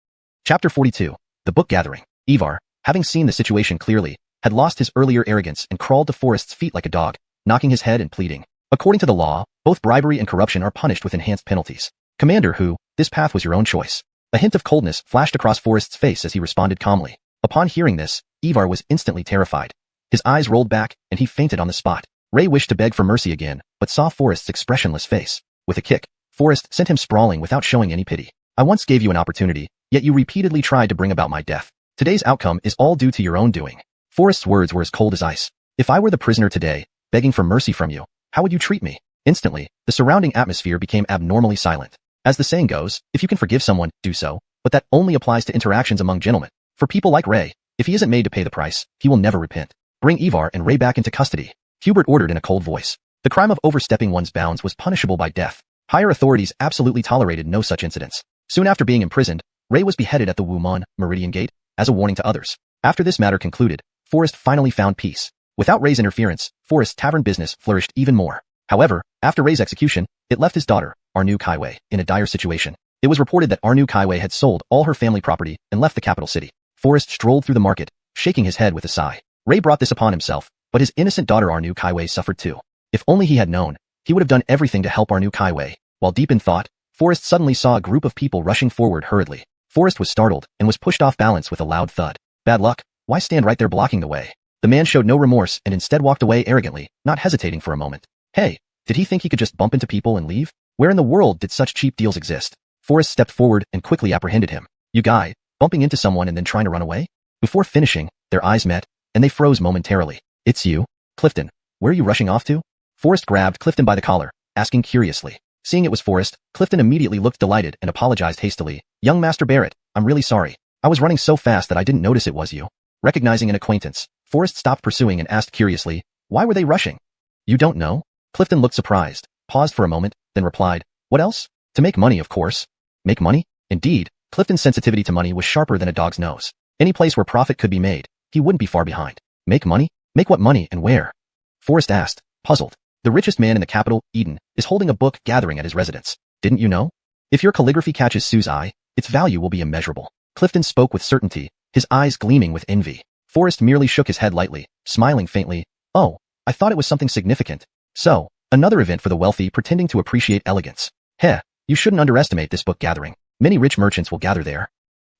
Chapter 42. The Book Gathering. Ivar, having seen the situation clearly, had lost his earlier arrogance and crawled to Forrest's feet like a dog, knocking his head and pleading. According to the law, both bribery and corruption are punished with enhanced penalties. Commander who, this path was your own choice. A hint of coldness flashed across Forrest's face as he responded calmly. Upon hearing this, Ivar was instantly terrified. His eyes rolled back, and he fainted on the spot. Ray wished to beg for mercy again, but saw Forrest's expressionless face. With a kick, Forrest sent him sprawling without showing any pity. I once gave you an opportunity, yet you repeatedly tried to bring about my death. Today's outcome is all due to your own doing. Forrest's words were as cold as ice. If I were the prisoner today, begging for mercy from you, how would you treat me? Instantly, the surrounding atmosphere became abnormally silent. As the saying goes, if you can forgive someone, do so, but that only applies to interactions among gentlemen. For people like Ray, if he isn't made to pay the price, he will never repent. Bring Ivar and Ray back into custody. Hubert ordered in a cold voice. The crime of overstepping one's bounds was punishable by death. Higher authorities absolutely tolerated no such incidents. Soon after being imprisoned, Ray was beheaded at the Wuman Meridian Gate, as a warning to others. After this matter concluded, Forrest finally found peace. Without Ray's interference, Forrest's tavern business flourished even more. However, after Ray's execution, it left his daughter, Arnu Kaiwei, in a dire situation. It was reported that Arnu Kaiwei had sold all her family property and left the capital city. Forrest strolled through the market, shaking his head with a sigh. Ray brought this upon himself, but his innocent daughter Arnu Kaiwei suffered too. If only he had known, he would have done everything to help Arnu Kaiwei. While deep in thought, Forrest suddenly saw a group of people rushing forward hurriedly. Forrest was startled and was pushed off balance with a loud thud. Bad luck, why stand right there blocking the way? The man showed no remorse and instead walked away arrogantly, not hesitating for a moment. Hey, did he think he could just bump into people and leave? Where in the world did such cheap deals exist? Forrest stepped forward and quickly apprehended him. You guy, bumping into someone and then trying to run away? Before finishing, their eyes met, and they froze momentarily. It's you, Clifton. Where are you rushing off to? Forrest grabbed Clifton by the collar, asking curiously. Seeing it was Forrest, Clifton immediately looked delighted and apologized hastily. Young Master Barrett, I'm really sorry. I was running so fast that I didn't notice it was you. Recognizing an acquaintance, Forrest stopped pursuing and asked curiously, why were they rushing? You don't know? Clifton looked surprised, paused for a moment, then replied, what else? To make money, of course. Make money? Indeed, Clifton's sensitivity to money was sharper than a dog's nose. Any place where profit could be made, he wouldn't be far behind. Make money? Make what money and where? Forrest asked, puzzled. The richest man in the capital, Eden, is holding a book gathering at his residence. Didn't you know? If your calligraphy catches Sue's eye, its value will be immeasurable. Clifton spoke with certainty, his eyes gleaming with envy. Forrest merely shook his head lightly, smiling faintly. Oh, I thought it was something significant. So, another event for the wealthy pretending to appreciate elegance. Heh, you shouldn't underestimate this book gathering. Many rich merchants will gather there.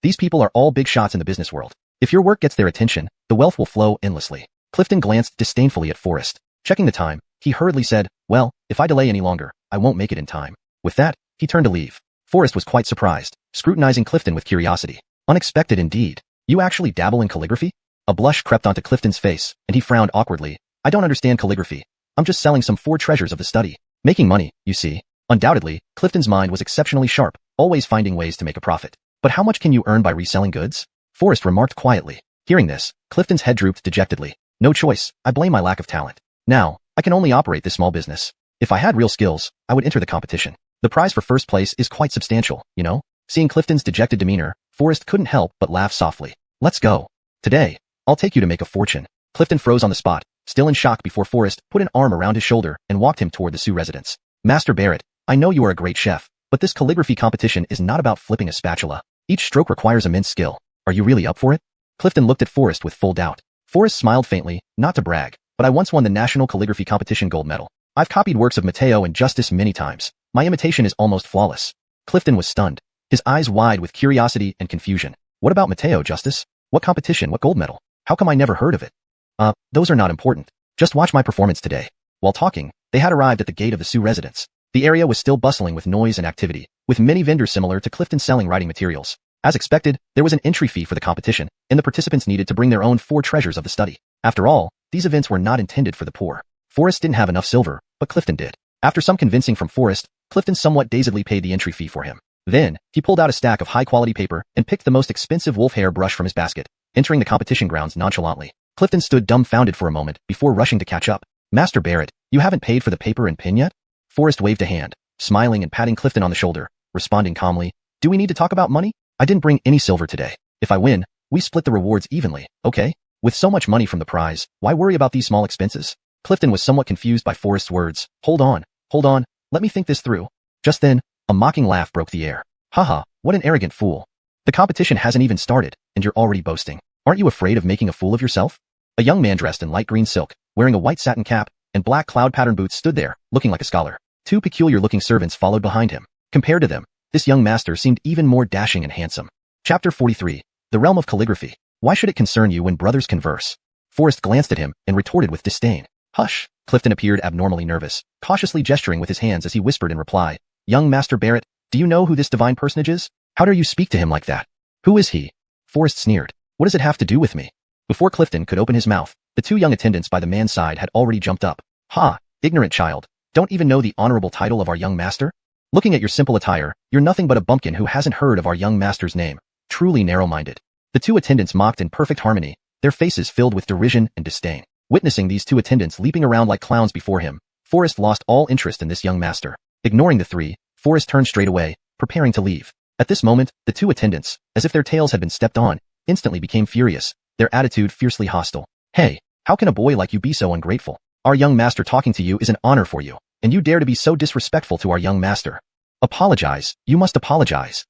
These people are all big shots in the business world. If your work gets their attention, the wealth will flow endlessly. Clifton glanced disdainfully at Forrest. Checking the time, he hurriedly said, well, if I delay any longer, I won't make it in time. With that, he turned to leave. Forrest was quite surprised, scrutinizing Clifton with curiosity. Unexpected indeed. You actually dabble in calligraphy? A blush crept onto Clifton's face, and he frowned awkwardly. I don't understand calligraphy. I'm just selling some 4 treasures of the study. Making money, you see. Undoubtedly, Clifton's mind was exceptionally sharp, always finding ways to make a profit. But how much can you earn by reselling goods? Forrest remarked quietly. Hearing this, Clifton's head drooped dejectedly. No choice, I blame my lack of talent. Now, I can only operate this small business. If I had real skills, I would enter the competition. The prize for first place is quite substantial, you know? Seeing Clifton's dejected demeanor, Forrest couldn't help but laugh softly. Let's go. Today, I'll take you to make a fortune. Clifton froze on the spot, still in shock before Forrest put an arm around his shoulder and walked him toward the Sioux residence. Master Barrett, I know you are a great chef, but this calligraphy competition is not about flipping a spatula. Each stroke requires immense skill. Are you really up for it? Clifton looked at Forrest with full doubt. Forrest smiled faintly, not to brag, but I once won the National Calligraphy Competition gold medal. I've copied works of Mateo and Justice many times. My imitation is almost flawless. Clifton was stunned, his eyes wide with curiosity and confusion. What about Mateo, Justice? What competition, what gold medal? How come I never heard of it? Those are not important. Just watch my performance today. While talking, they had arrived at the gate of the Sioux residence. The area was still bustling with noise and activity, with many vendors similar to Clifton selling writing materials. As expected, there was an entry fee for the competition, and the participants needed to bring their own 4 treasures of the study. After all, these events were not intended for the poor. Forrest didn't have enough silver, but Clifton did. After some convincing from Forrest, Clifton somewhat dazedly paid the entry fee for him. Then, he pulled out a stack of high-quality paper and picked the most expensive wolf hair brush from his basket, entering the competition grounds nonchalantly. Clifton stood dumbfounded for a moment before rushing to catch up. Master Barrett, you haven't paid for the paper and pen yet? Forrest waved a hand, smiling and patting Clifton on the shoulder, responding calmly, do we need to talk about money? I didn't bring any silver today. If I win, we split the rewards evenly, okay? With so much money from the prize, why worry about these small expenses? Clifton was somewhat confused by Forrest's words. Hold on, let me think this through. Just then, a mocking laugh broke the air. Haha, what an arrogant fool. The competition hasn't even started, and you're already boasting. Aren't you afraid of making a fool of yourself? A young man dressed in light green silk, wearing a white satin cap, and black cloud-patterned boots stood there, looking like a scholar. 2 peculiar-looking servants followed behind him. Compared to them, this young master seemed even more dashing and handsome. Chapter 43. The Realm of Calligraphy. Why should it concern you when brothers converse? Forrest glanced at him and retorted with disdain. Hush! Clifton appeared abnormally nervous, cautiously gesturing with his hands as he whispered in reply. Young Master Barrett, do you know who this divine personage is? How dare you speak to him like that? Who is he? Forrest sneered. What does it have to do with me? Before Clifton could open his mouth, the 2 young attendants by the man's side had already jumped up. Ha! Ignorant child. Don't even know the honorable title of our young master? Looking at your simple attire, you're nothing but a bumpkin who hasn't heard of our young master's name. Truly narrow-minded. The 2 attendants mocked in perfect harmony, their faces filled with derision and disdain. Witnessing these 2 attendants leaping around like clowns before him, Forrest lost all interest in this young master. Ignoring the 3, Forrest turned straight away, preparing to leave. At this moment, the 2 attendants, as if their tails had been stepped on, instantly became furious, their attitude fiercely hostile. Hey, how can a boy like you be so ungrateful? Our young master talking to you is an honor for you, and you dare to be so disrespectful to our young master. Apologize. You must apologize.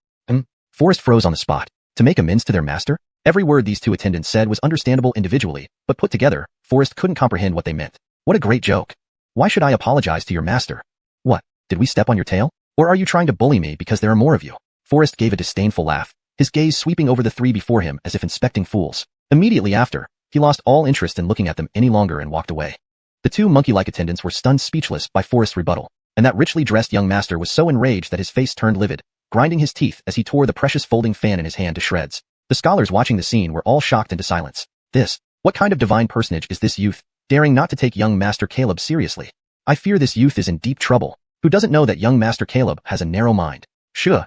Forrest froze on the spot. To make amends to their master? Every word these two attendants said was understandable individually, but put together, Forrest couldn't comprehend what they meant. What a great joke. Why should I apologize to your master? What, did we step on your tail? Or are you trying to bully me because there are more of you? Forrest gave a disdainful laugh, his gaze sweeping over the three before him as if inspecting fools. Immediately after, he lost all interest in looking at them any longer and walked away. The two monkey-like attendants were stunned speechless by Forrest's rebuttal, and that richly dressed young master was so enraged that his face turned livid, grinding his teeth as he tore the precious folding fan in his hand to shreds. The scholars watching the scene were all shocked into silence. What kind of divine personage is this youth, daring not to take young Master Caleb seriously? I fear this youth is in deep trouble. Who doesn't know that young Master Caleb has a narrow mind? Shuh.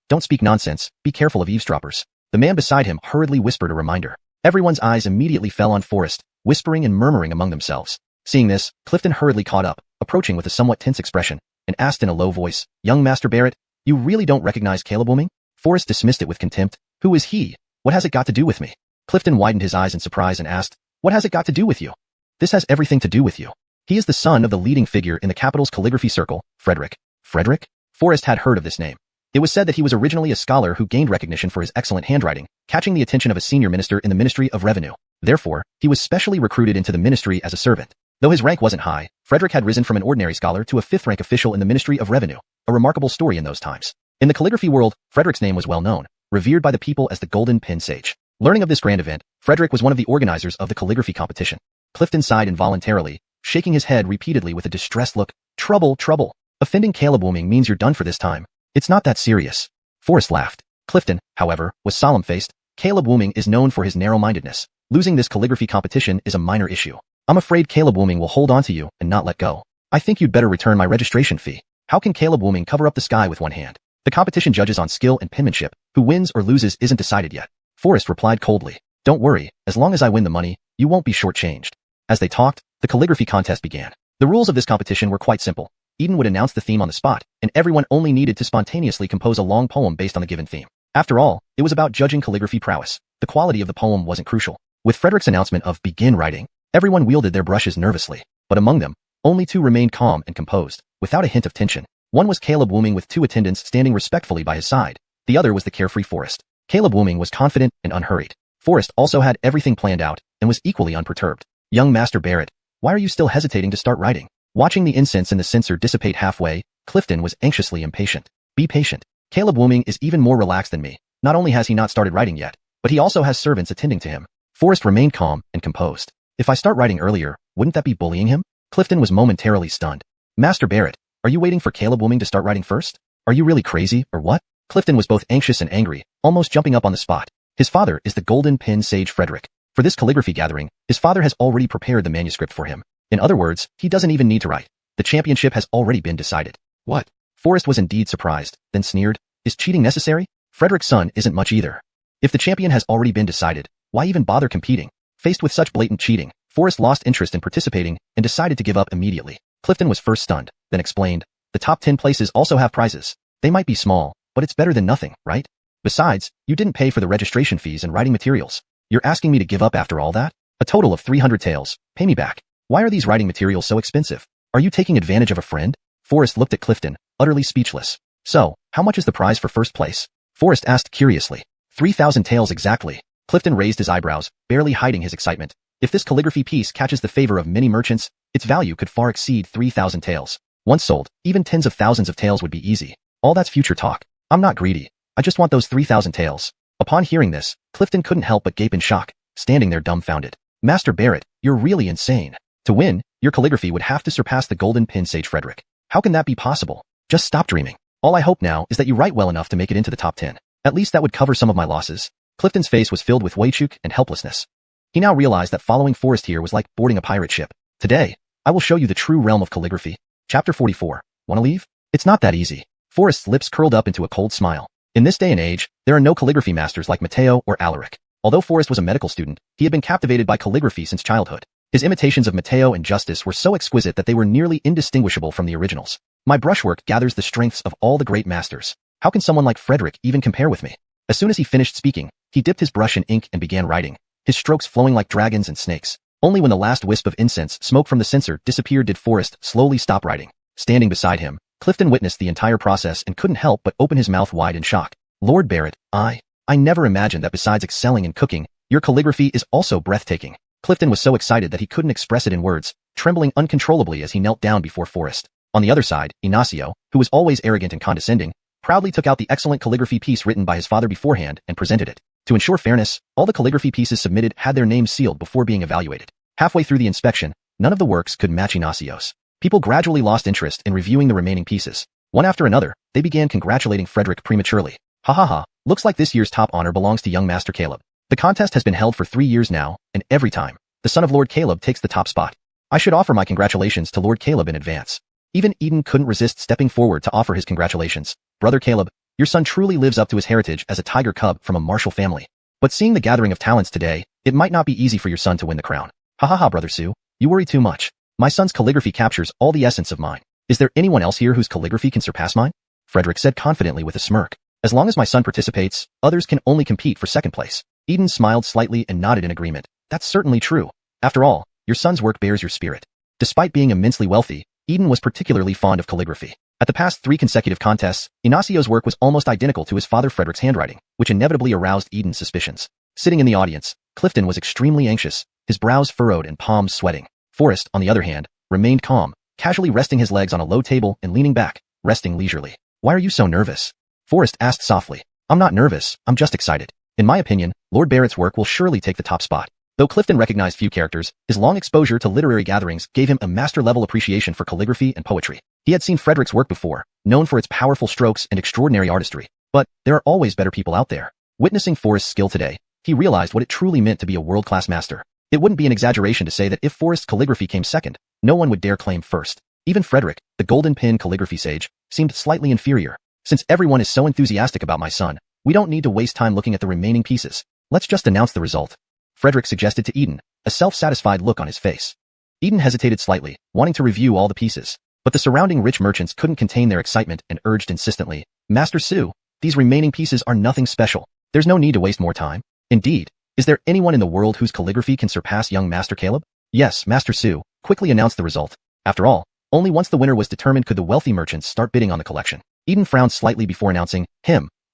Don't speak nonsense, be careful of eavesdroppers. The man beside him hurriedly whispered a reminder. Everyone's eyes immediately fell on Forrest, whispering and murmuring among themselves. Seeing this, Clifton hurriedly caught up, approaching with a somewhat tense expression, and asked in a low voice, Young Master Barrett, you really don't recognize Caleb Wooming? Forrest dismissed it with contempt. Who is he? What has it got to do with me? Clifton widened his eyes in surprise and asked, What has it got to do with you? This has everything to do with you. He is the son of the leading figure in the capital's calligraphy circle, Frederick. Frederick? Forrest had heard of this name. It was said that he was originally a scholar who gained recognition for his excellent handwriting, catching the attention of a senior minister in the Ministry of Revenue. Therefore, he was specially recruited into the ministry as a servant. Though his rank wasn't high, Frederick had risen from an ordinary scholar to a fifth-rank official in the Ministry of Revenue, a remarkable story in those times. In the calligraphy world, Frederick's name was well known, revered by the people as the Golden Pen Sage. Learning of this grand event, Frederick was one of the organizers of the calligraphy competition. Clifton sighed involuntarily, shaking his head repeatedly with a distressed look. Trouble. Offending Caleb Wooming means you're done for this time. It's not that serious. Forrest laughed. Clifton, however, was solemn-faced. Caleb Wooming is known for his narrow-mindedness. Losing this calligraphy competition is a minor issue. I'm afraid Caleb Wooming will hold on to you and not let go. I think you'd better return my registration fee. How can Caleb Wooming cover up the sky with one hand? The competition judges on skill and penmanship. Who wins or loses isn't decided yet. Forrest replied coldly. Don't worry, as long as I win the money, you won't be shortchanged. As they talked, the calligraphy contest began. The rules of this competition were quite simple. Eden would announce the theme on the spot, and everyone only needed to spontaneously compose a long poem based on the given theme. After all, it was about judging calligraphy prowess. The quality of the poem wasn't crucial. With Frederick's announcement of begin writing, everyone wielded their brushes nervously, but among them, only two remained calm and composed, without a hint of tension. One was Caleb Wooming with two attendants standing respectfully by his side. The other was the carefree Forrest. Caleb Wooming was confident and unhurried. Forrest also had everything planned out and was equally unperturbed. Young Master Barrett, why are you still hesitating to start writing? Watching the incense in the censer dissipate halfway, Clifton was anxiously impatient. Be patient. Caleb Wooming is even more relaxed than me. Not only has he not started writing yet, but he also has servants attending to him. Forrest remained calm and composed. If I start writing earlier, wouldn't that be bullying him? Clifton was momentarily stunned. Master Barrett, are you waiting for Caleb Wooming to start writing first? Are you really crazy, or what? Clifton was both anxious and angry, almost jumping up on the spot. His father is the Golden Pen Sage Frederick. For this calligraphy gathering, his father has already prepared the manuscript for him. In other words, he doesn't even need to write. The championship has already been decided. What? Forrest was indeed surprised, then sneered. Is cheating necessary? Frederick's son isn't much either. If the champion has already been decided, why even bother competing? Faced with such blatant cheating, Forrest lost interest in participating and decided to give up immediately. Clifton was first stunned, then explained. The top 10 places also have prizes. They might be small, but it's better than nothing, right? Besides, you didn't pay for the registration fees and writing materials. You're asking me to give up after all that? A total of 300 taels. Pay me back. Why are these writing materials so expensive? Are you taking advantage of a friend? Forrest looked at Clifton, utterly speechless. So, how much is the prize for first place? Forrest asked curiously. 3,000 taels exactly. Clifton raised his eyebrows, barely hiding his excitement. If this calligraphy piece catches the favor of many merchants, its value could far exceed 3,000 taels. Once sold, even tens of thousands of taels would be easy. All that's future talk. I'm not greedy. I just want those 3,000 taels. Upon hearing this, Clifton couldn't help but gape in shock, standing there dumbfounded. Master Barrett, you're really insane. To win, your calligraphy would have to surpass the Golden Pen Sage Frederick. How can that be possible? Just stop dreaming. All I hope now is that you write well enough to make it into the top 10. At least that would cover some of my losses. Clifton's face was filled with weichuk and helplessness. He now realized that following Forrest here was like boarding a pirate ship. Today, I will show you the true realm of calligraphy. Chapter 44. Wanna leave? It's not that easy. Forrest's lips curled up into a cold smile. In this day and age, there are no calligraphy masters like Mateo or Alaric. Although Forrest was a medical student, he had been captivated by calligraphy since childhood. His imitations of Mateo and Justus were so exquisite that they were nearly indistinguishable from the originals. My brushwork gathers the strengths of all the great masters. How can someone like Frederick even compare with me? As soon as he finished speaking, he dipped his brush in ink and began writing, his strokes flowing like dragons and snakes. Only when the last wisp of incense smoke from the censer disappeared did Forrest slowly stop writing. Standing beside him, Clifton witnessed the entire process and couldn't help but open his mouth wide in shock. Lord Barrett, I never imagined that besides excelling in cooking, your calligraphy is also breathtaking. Clifton was so excited that he couldn't express it in words, trembling uncontrollably as he knelt down before Forrest. On the other side, Ignacio, who was always arrogant and condescending, proudly took out the excellent calligraphy piece written by his father beforehand and presented it. To ensure fairness, all the calligraphy pieces submitted had their names sealed before being evaluated. Halfway through the inspection, none of the works could match Ignacio's. People gradually lost interest in reviewing the remaining pieces. One after another, they began congratulating Frederick prematurely. Ha ha ha, looks like this year's top honor belongs to young Master Caleb. The contest has been held for 3 years now, and every time, the son of Lord Caleb takes the top spot. I should offer my congratulations to Lord Caleb in advance. Even Eden couldn't resist stepping forward to offer his congratulations. Brother Caleb, your son truly lives up to his heritage as a tiger cub from a martial family. But seeing the gathering of talents today, it might not be easy for your son to win the crown. Ha ha ha, Brother Sue, you worry too much. My son's calligraphy captures all the essence of mine. Is there anyone else here whose calligraphy can surpass mine? Frederick said confidently with a smirk. As long as my son participates, others can only compete for second place. Eden smiled slightly and nodded in agreement. That's certainly true. After all, your son's work bears your spirit. Despite being immensely wealthy, Eden was particularly fond of calligraphy. At the past 3 consecutive contests, Ignacio's work was almost identical to his father Frederick's handwriting, which inevitably aroused Eden's suspicions. Sitting in the audience, Clifton was extremely anxious, his brows furrowed and palms sweating. Forrest, on the other hand, remained calm, casually resting his legs on a low table and leaning back, resting leisurely. Why are you so nervous? Forrest asked softly. I'm not nervous, I'm just excited. In my opinion, Lord Barrett's work will surely take the top spot. Though Clifton recognized few characters, his long exposure to literary gatherings gave him a master-level appreciation for calligraphy and poetry. He had seen Frederick's work before, known for its powerful strokes and extraordinary artistry. But there are always better people out there. Witnessing Forrest's skill today, he realized what it truly meant to be a world-class master. It wouldn't be an exaggeration to say that if Forrest's calligraphy came second, no one would dare claim first. Even Frederick, the golden pen calligraphy sage, seemed slightly inferior. Since everyone is so enthusiastic about my son, we don't need to waste time looking at the remaining pieces. Let's just announce the result. Frederick suggested to Eden, a self-satisfied look on his face. Eden hesitated slightly, wanting to review all the pieces. But the surrounding rich merchants couldn't contain their excitement and urged insistently, Master Sue, these remaining pieces are nothing special. There's no need to waste more time. Indeed, is there anyone in the world whose calligraphy can surpass young Master Caleb? Yes, Master Sue quickly announced the result. After all, only once the winner was determined could the wealthy merchants start bidding on the collection. Eden frowned slightly before announcing,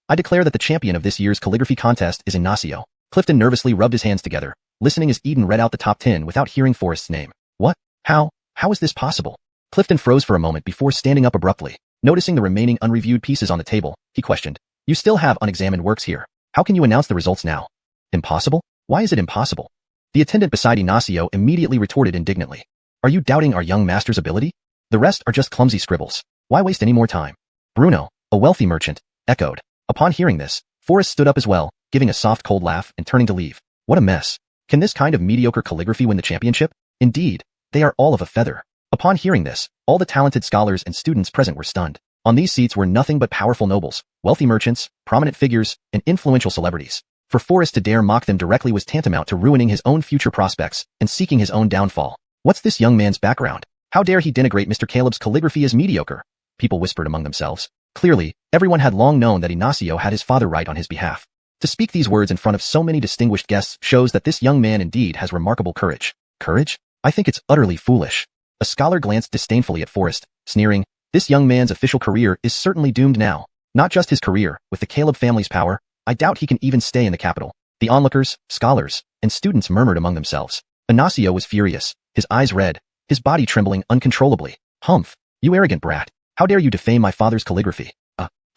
I declare that the champion of this year's calligraphy contest is Ignacio. Clifton nervously rubbed his hands together, listening as Eden read out the top 10 without hearing Forrest's name. What? How is this possible? Clifton froze for a moment before standing up abruptly. Noticing the remaining unreviewed pieces on the table, he questioned, You still have unexamined works here. How can you announce the results now? Impossible? Why is it impossible? The attendant beside Ignacio immediately retorted indignantly. Are you doubting our young master's ability? The rest are just clumsy scribbles. Why waste any more time? Bruno, a wealthy merchant, echoed. Upon hearing this, Forrest stood up as well, giving a soft cold laugh and turning to leave. What a mess. Can this kind of mediocre calligraphy win the championship? Indeed, they are all of a feather. Upon hearing this, all the talented scholars and students present were stunned. On these seats were nothing but powerful nobles, wealthy merchants, prominent figures, and influential celebrities. For Forrest to dare mock them directly was tantamount to ruining his own future prospects and seeking his own downfall. What's this young man's background? How dare he denigrate Mr. Caleb's calligraphy as mediocre? People whispered among themselves. Clearly, everyone had long known that Ignacio had his father write on his behalf. To speak these words in front of so many distinguished guests shows that this young man indeed has remarkable courage. Courage? I think it's utterly foolish. A scholar glanced disdainfully at Forrest, sneering, This young man's official career is certainly doomed now. Not just his career, with the Caleb family's power, I doubt he can even stay in the capital. The onlookers, scholars, and students murmured among themselves. Ignacio was furious, his eyes red, his body trembling uncontrollably. Humph, you arrogant brat. How dare you defame my father's calligraphy?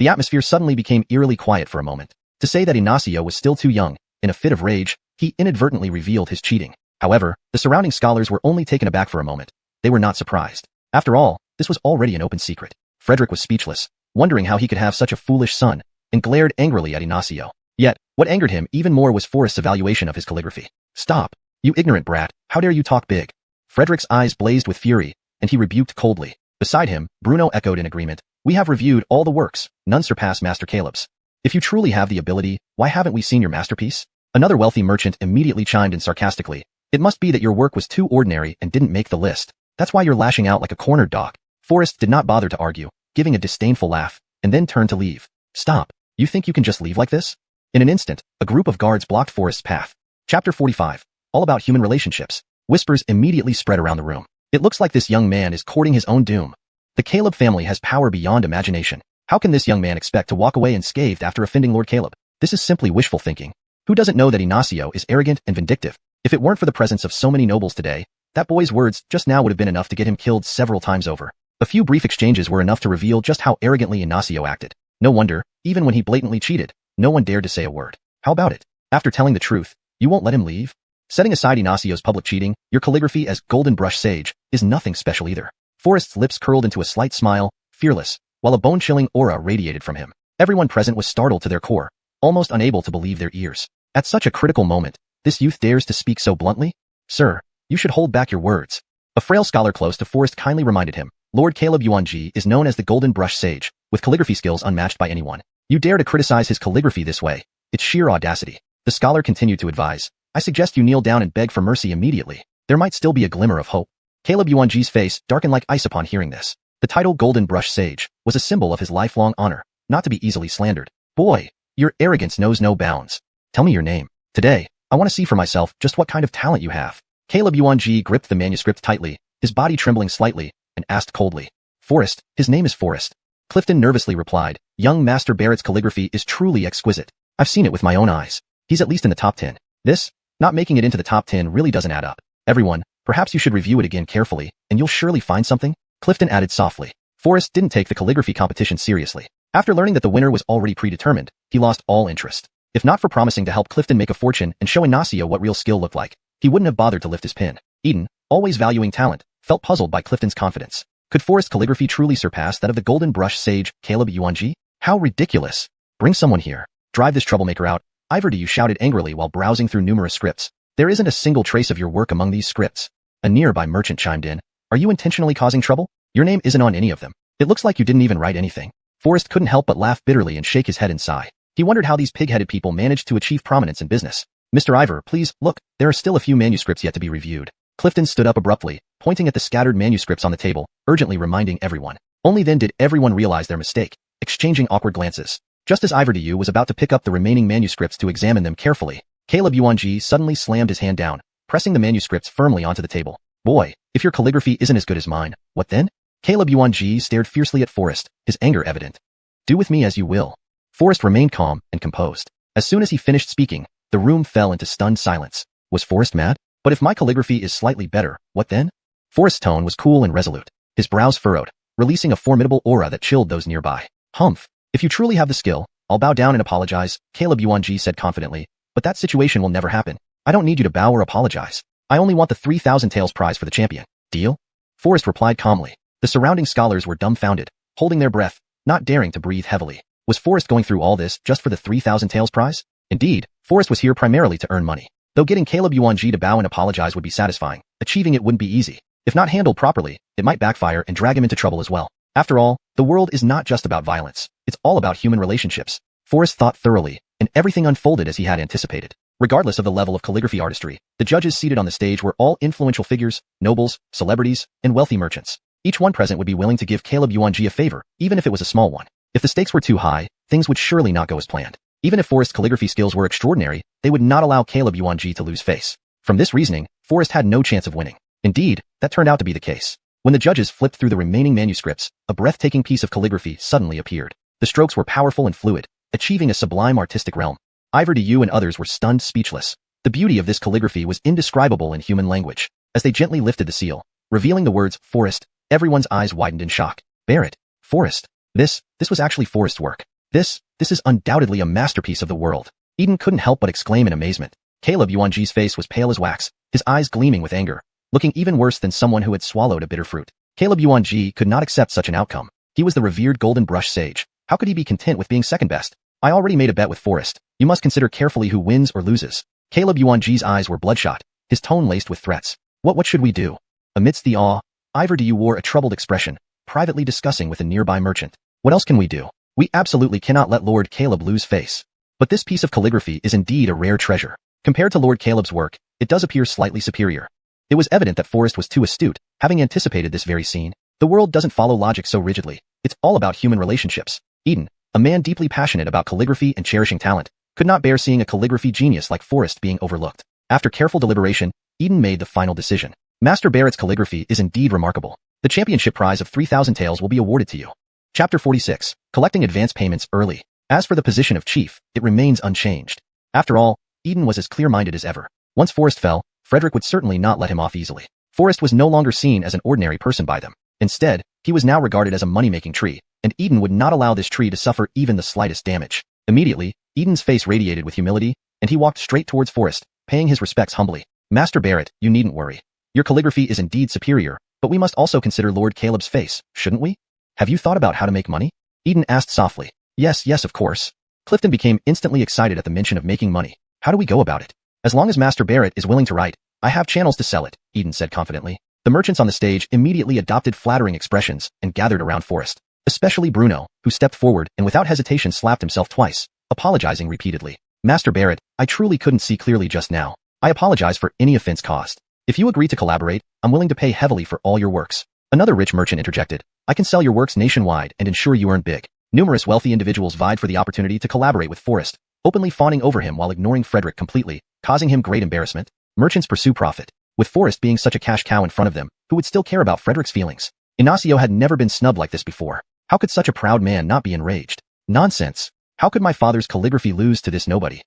The atmosphere suddenly became eerily quiet for a moment. To say that Ignacio was still too young, in a fit of rage, he inadvertently revealed his cheating. However, the surrounding scholars were only taken aback for a moment. They were not surprised. After all, this was already an open secret. Frederick was speechless, wondering how he could have such a foolish son, and glared angrily at Ignacio. Yet, what angered him even more was Forrest's evaluation of his calligraphy. Stop, you ignorant brat, how dare you talk big? Frederick's eyes blazed with fury, and he rebuked coldly. Beside him, Bruno echoed in agreement. We have reviewed all the works, none surpass Master Caleb's. If you truly have the ability, why haven't we seen your masterpiece? Another wealthy merchant immediately chimed in sarcastically. It must be that your work was too ordinary and didn't make the list. That's why you're lashing out like a cornered dog. Forrest did not bother to argue, giving a disdainful laugh, and then turned to leave. Stop. You think you can just leave like this? In an instant, a group of guards blocked Forrest's path. Chapter 45. All about human relationships. Whispers immediately spread around the room. It looks like this young man is courting his own doom. The Caleb family has power beyond imagination. How can this young man expect to walk away unscathed after offending Lord Caleb? This is simply wishful thinking. Who doesn't know that Ignacio is arrogant and vindictive? If it weren't for the presence of so many nobles today, that boy's words just now would have been enough to get him killed several times over. A few brief exchanges were enough to reveal just how arrogantly Ignacio acted. No wonder, even when he blatantly cheated, no one dared to say a word. How about it? After telling the truth, you won't let him leave? Setting aside Ignacio's public cheating, your calligraphy as Golden Brush Sage is nothing special either. Forrest's lips curled into a slight smile, fearless, while a bone-chilling aura radiated from him. Everyone present was startled to their core, almost unable to believe their ears. At such a critical moment, this youth dares to speak so bluntly? Sir, you should hold back your words. A frail scholar close to Forrest kindly reminded him, Lord Caleb Yuanji is known as the Golden Brush Sage, with calligraphy skills unmatched by anyone. You dare to criticize his calligraphy this way. It's sheer audacity. The scholar continued to advise, I suggest you kneel down and beg for mercy immediately. There might still be a glimmer of hope. Caleb Yuanji's face darkened like ice upon hearing this. The title Golden Brush Sage was a symbol of his lifelong honor, not to be easily slandered. Boy, your arrogance knows no bounds. Tell me your name. Today, I want to see for myself just what kind of talent you have. Caleb Yuanji gripped the manuscript tightly, his body trembling slightly, and asked coldly. Forrest, his name is Forrest. Clifton nervously replied, young Master Barrett's calligraphy is truly exquisite. I've seen it with my own eyes. He's at least in the top 10. This, not making it into the top 10 really doesn't add up. Everyone, perhaps you should review it again carefully, and you'll surely find something, Clifton added softly. Forrest didn't take the calligraphy competition seriously. After learning that the winner was already predetermined, he lost all interest. If not for promising to help Clifton make a fortune and show Ignacio what real skill looked like, he wouldn't have bothered to lift his pen. Eden, always valuing talent, felt puzzled by Clifton's confidence. Could Forrest's calligraphy truly surpass that of the Golden Brush Sage, Caleb Yuanji? How ridiculous. Bring someone here. Drive this troublemaker out. Iverdyu shouted angrily while browsing through numerous scripts. There isn't a single trace of your work among these scripts. A nearby merchant chimed in. Are you intentionally causing trouble? Your name isn't on any of them. It looks like you didn't even write anything. Forrest couldn't help but laugh bitterly and shake his head and sigh. He wondered how these pig-headed people managed to achieve prominence in business. Mr. Ivor, please, look, there are still a few manuscripts yet to be reviewed. Clifton stood up abruptly, pointing at the scattered manuscripts on the table, urgently reminding everyone. Only then did everyone realize their mistake, exchanging awkward glances. Just as Iverdyu was about to pick up the remaining manuscripts to examine them carefully, Caleb Yuanji suddenly slammed his hand down, pressing the manuscripts firmly onto the table. Boy, if your calligraphy isn't as good as mine, what then? Caleb Yuanji stared fiercely at Forrest, his anger evident. Do with me as you will. Forrest remained calm and composed. As soon as he finished speaking, the room fell into stunned silence. Was Forrest mad? But if my calligraphy is slightly better, what then? Forrest's tone was cool and resolute. His brows furrowed, releasing a formidable aura that chilled those nearby. Humph. If you truly have the skill, I'll bow down and apologize, Caleb Yuanji said confidently, but that situation will never happen. I don't need you to bow or apologize. I only want the 3,000 taels prize for the champion. Deal? Forrest replied calmly. The surrounding scholars were dumbfounded, holding their breath, not daring to breathe heavily. Was Forrest going through all this just for the 3,000 taels prize? Indeed, Forrest was here primarily to earn money. Though getting Caleb Yuanji to bow and apologize would be satisfying, achieving it wouldn't be easy. If not handled properly, it might backfire and drag him into trouble as well. After all, the world is not just about violence. It's all about human relationships. Forrest thought thoroughly, and everything unfolded as he had anticipated. Regardless of the level of calligraphy artistry, the judges seated on the stage were all influential figures, nobles, celebrities, and wealthy merchants. Each one present would be willing to give Caleb Yuanji a favor, even if it was a small one. If the stakes were too high, things would surely not go as planned. Even if Forrest's calligraphy skills were extraordinary, they would not allow Caleb Yuanji to lose face. From this reasoning, Forrest had no chance of winning. Indeed, that turned out to be the case. When the judges flipped through the remaining manuscripts, a breathtaking piece of calligraphy suddenly appeared. The strokes were powerful and fluid, achieving a sublime artistic realm. Iverdyu and others were stunned speechless. The beauty of this calligraphy was indescribable in human language. As they gently lifted the seal, revealing the words, Forrest, everyone's eyes widened in shock. Barrett, Forrest. This was actually Forrest's work. This is undoubtedly a masterpiece of the world. Eden couldn't help but exclaim in amazement. Caleb Yuanji's face was pale as wax, his eyes gleaming with anger, looking even worse than someone who had swallowed a bitter fruit. Caleb Yuanji could not accept such an outcome. He was the revered Golden Brush Sage. How could he be content with being second best? I already made a bet with Forrest. You must consider carefully who wins or loses. Caleb Yuanji's eyes were bloodshot, his tone laced with threats. What should we do? Amidst the awe, Iverdyu wore a troubled expression, privately discussing with a nearby merchant. What else can we do? We absolutely cannot let Lord Caleb lose face. But this piece of calligraphy is indeed a rare treasure. Compared to Lord Caleb's work, it does appear slightly superior. It was evident that Forrest was too astute, having anticipated this very scene. The world doesn't follow logic so rigidly. It's all about human relationships. Eden, a man deeply passionate about calligraphy and cherishing talent, could not bear seeing a calligraphy genius like Forrest being overlooked. After careful deliberation, Eden made the final decision. Master Barrett's calligraphy is indeed remarkable. The championship prize of 3,000 taels will be awarded to you. Chapter 46. Collecting advance payments early. As for the position of chief, it remains unchanged. After all, Eden was as clear-minded as ever. Once Forrest fell, Frederick would certainly not let him off easily. Forrest was no longer seen as an ordinary person by them. Instead, he was now regarded as a money-making tree, and Eden would not allow this tree to suffer even the slightest damage. Immediately, Eden's face radiated with humility, and he walked straight towards Forrest, paying his respects humbly. Master Barrett, you needn't worry. Your calligraphy is indeed superior, but we must also consider Lord Caleb's face, shouldn't we? Have you thought about how to make money? Eden asked softly. Yes, of course. Clifton became instantly excited at the mention of making money. How do we go about it? As long as Master Barrett is willing to write, I have channels to sell it, Eden said confidently. The merchants on the stage immediately adopted flattering expressions and gathered around Forrest, especially Bruno, who stepped forward and without hesitation slapped himself twice, apologizing repeatedly. Master Barrett, I truly couldn't see clearly just now. I apologize for any offense caused. If you agree to collaborate, I'm willing to pay heavily for all your works. Another rich merchant interjected. I can sell your works nationwide and ensure you earn big. Numerous wealthy individuals vied for the opportunity to collaborate with Forrest, openly fawning over him while ignoring Frederick completely, causing him great embarrassment. Merchants pursue profit, with Forrest being such a cash cow in front of them, who would still care about Frederick's feelings. Ignacio had never been snubbed like this before. How could such a proud man not be enraged? Nonsense. How could my father's calligraphy lose to this nobody?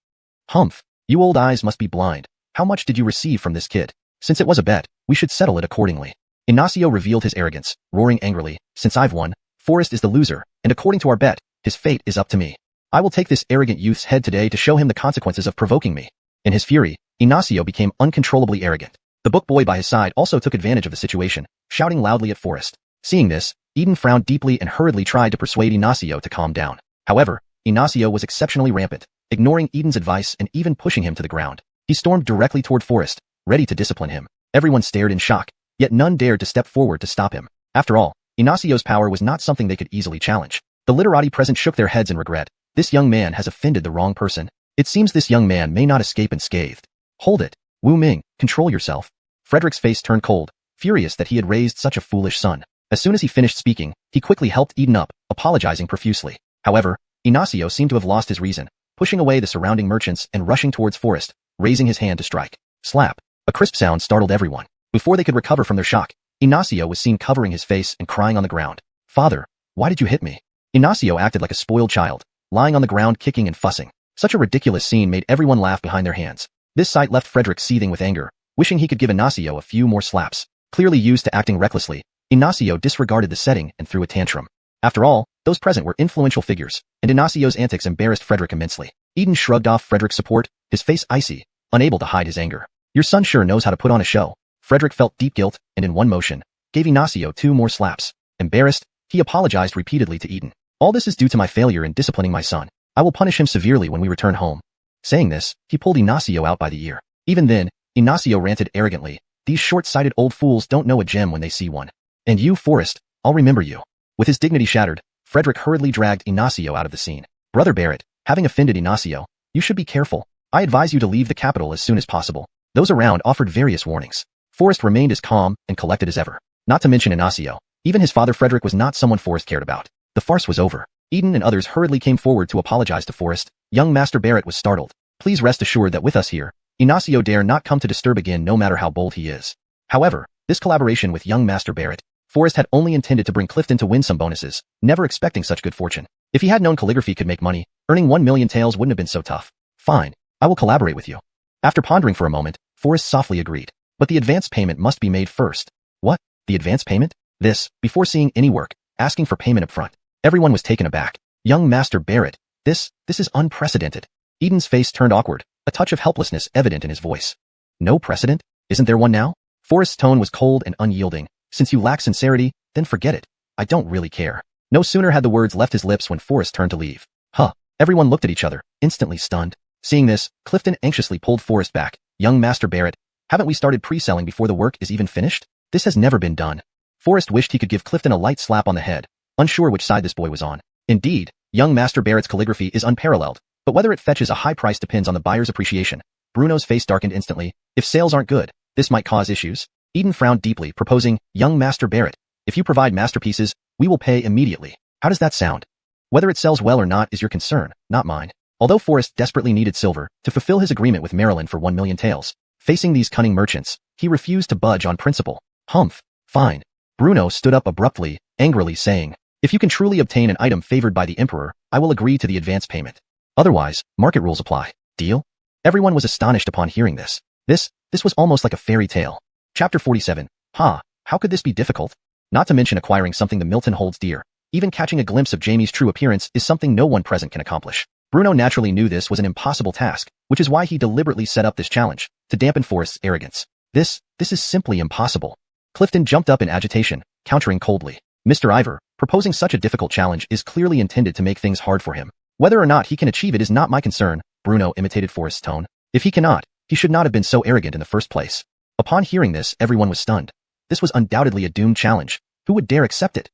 Humph. You old eyes must be blind. How much did you receive from this kid? Since it was a bet, we should settle it accordingly. Ignacio revealed his arrogance, roaring angrily, since I've won, Forrest is the loser, and according to our bet, his fate is up to me. I will take this arrogant youth's head today to show him the consequences of provoking me. In his fury, Ignacio became uncontrollably arrogant. The book boy by his side also took advantage of the situation, shouting loudly at Forrest. Seeing this, Eden frowned deeply and hurriedly tried to persuade Ignacio to calm down. However, Ignacio was exceptionally rampant, ignoring Eden's advice and even pushing him to the ground. He stormed directly toward Forrest, ready to discipline him. Everyone stared in shock, yet none dared to step forward to stop him. After all, Ignacio's power was not something they could easily challenge. The literati present shook their heads in regret. This young man has offended the wrong person. It seems this young man may not escape unscathed. Hold it. Wu Ming, control yourself. Frederick's face turned cold, furious that he had raised such a foolish son. As soon as he finished speaking, he quickly helped Eden up, apologizing profusely. However, Ignacio seemed to have lost his reason, pushing away the surrounding merchants and rushing towards Forrest, raising his hand to strike. Slap. A crisp sound startled everyone. Before they could recover from their shock, Ignacio was seen covering his face and crying on the ground. Father, why did you hit me? Ignacio acted like a spoiled child, lying on the ground kicking and fussing. Such a ridiculous scene made everyone laugh behind their hands. This sight left Frederick seething with anger, wishing he could give Ignacio a few more slaps. Clearly used to acting recklessly, Ignacio disregarded the setting and threw a tantrum. After all, those present were influential figures, and Ignacio's antics embarrassed Frederick immensely. Eden shrugged off Frederick's support, his face icy, unable to hide his anger. Your son sure knows how to put on a show. Frederick felt deep guilt, and in one motion, gave Ignacio 2 more slaps. Embarrassed, he apologized repeatedly to Eden. All this is due to my failure in disciplining my son. I will punish him severely when we return home. Saying this, he pulled Ignacio out by the ear. Even then, Ignacio ranted arrogantly, these short-sighted old fools don't know a gem when they see one. And you, Forrest, I'll remember you. With his dignity shattered, Frederick hurriedly dragged Ignacio out of the scene. Brother Barrett, having offended Ignacio, you should be careful. I advise you to leave the capital as soon as possible. Those around offered various warnings. Forrest remained as calm and collected as ever. Not to mention Ignacio. Even his father Frederick was not someone Forrest cared about. The farce was over. Eden and others hurriedly came forward to apologize to Forrest. Young Master Barrett was startled. Please rest assured that with us here, Ignacio dare not come to disturb again no matter how bold he is. However, this collaboration with young Master Barrett, Forrest had only intended to bring Clifton to win some bonuses, never expecting such good fortune. If he had known calligraphy could make money, earning 1 million taels wouldn't have been so tough. Fine, I will collaborate with you. After pondering for a moment, Forrest softly agreed. But the advance payment must be made first. What? The advance payment? This, before seeing any work, asking for payment up front. Everyone was taken aback. Young Master Barrett, this is unprecedented. Eden's face turned awkward, a touch of helplessness evident in his voice. No precedent? Isn't there one now? Forrest's tone was cold and unyielding. Since you lack sincerity, then forget it. I don't really care. No sooner had the words left his lips when Forrest turned to leave. Huh. Everyone looked at each other, instantly stunned. Seeing this, Clifton anxiously pulled Forrest back. Young Master Barrett, haven't we started pre-selling before the work is even finished? This has never been done. Forrest wished he could give Clifton a light slap on the head, unsure which side this boy was on. Indeed, young Master Barrett's calligraphy is unparalleled, but whether it fetches a high price depends on the buyer's appreciation. Bruno's face darkened instantly. If sales aren't good, this might cause issues. Eden frowned deeply, proposing, young Master Barrett, if you provide masterpieces, we will pay immediately. How does that sound? Whether it sells well or not is your concern, not mine. Although Forrest desperately needed silver to fulfill his agreement with Marilyn for 1 million taels, facing these cunning merchants, he refused to budge on principle. Humph. Fine. Bruno stood up abruptly, angrily saying, "If you can truly obtain an item favored by the Emperor, I will agree to the advance payment. Otherwise, market rules apply. Deal?" Everyone was astonished upon hearing this. This was almost like a fairy tale. Chapter 47. How could this be difficult? Not to mention acquiring something the Milton holds dear. Even catching a glimpse of Jamie's true appearance is something no one present can accomplish. Bruno naturally knew this was an impossible task, which is why he deliberately set up this challenge, to dampen Forrest's arrogance. This is simply impossible. Clifton jumped up in agitation, countering coldly. Mr. Ivor, proposing such a difficult challenge is clearly intended to make things hard for him. Whether or not he can achieve it is not my concern, Bruno imitated Forrest's tone. If he cannot, he should not have been so arrogant in the first place. Upon hearing this, everyone was stunned. This was undoubtedly a doomed challenge. Who would dare accept it?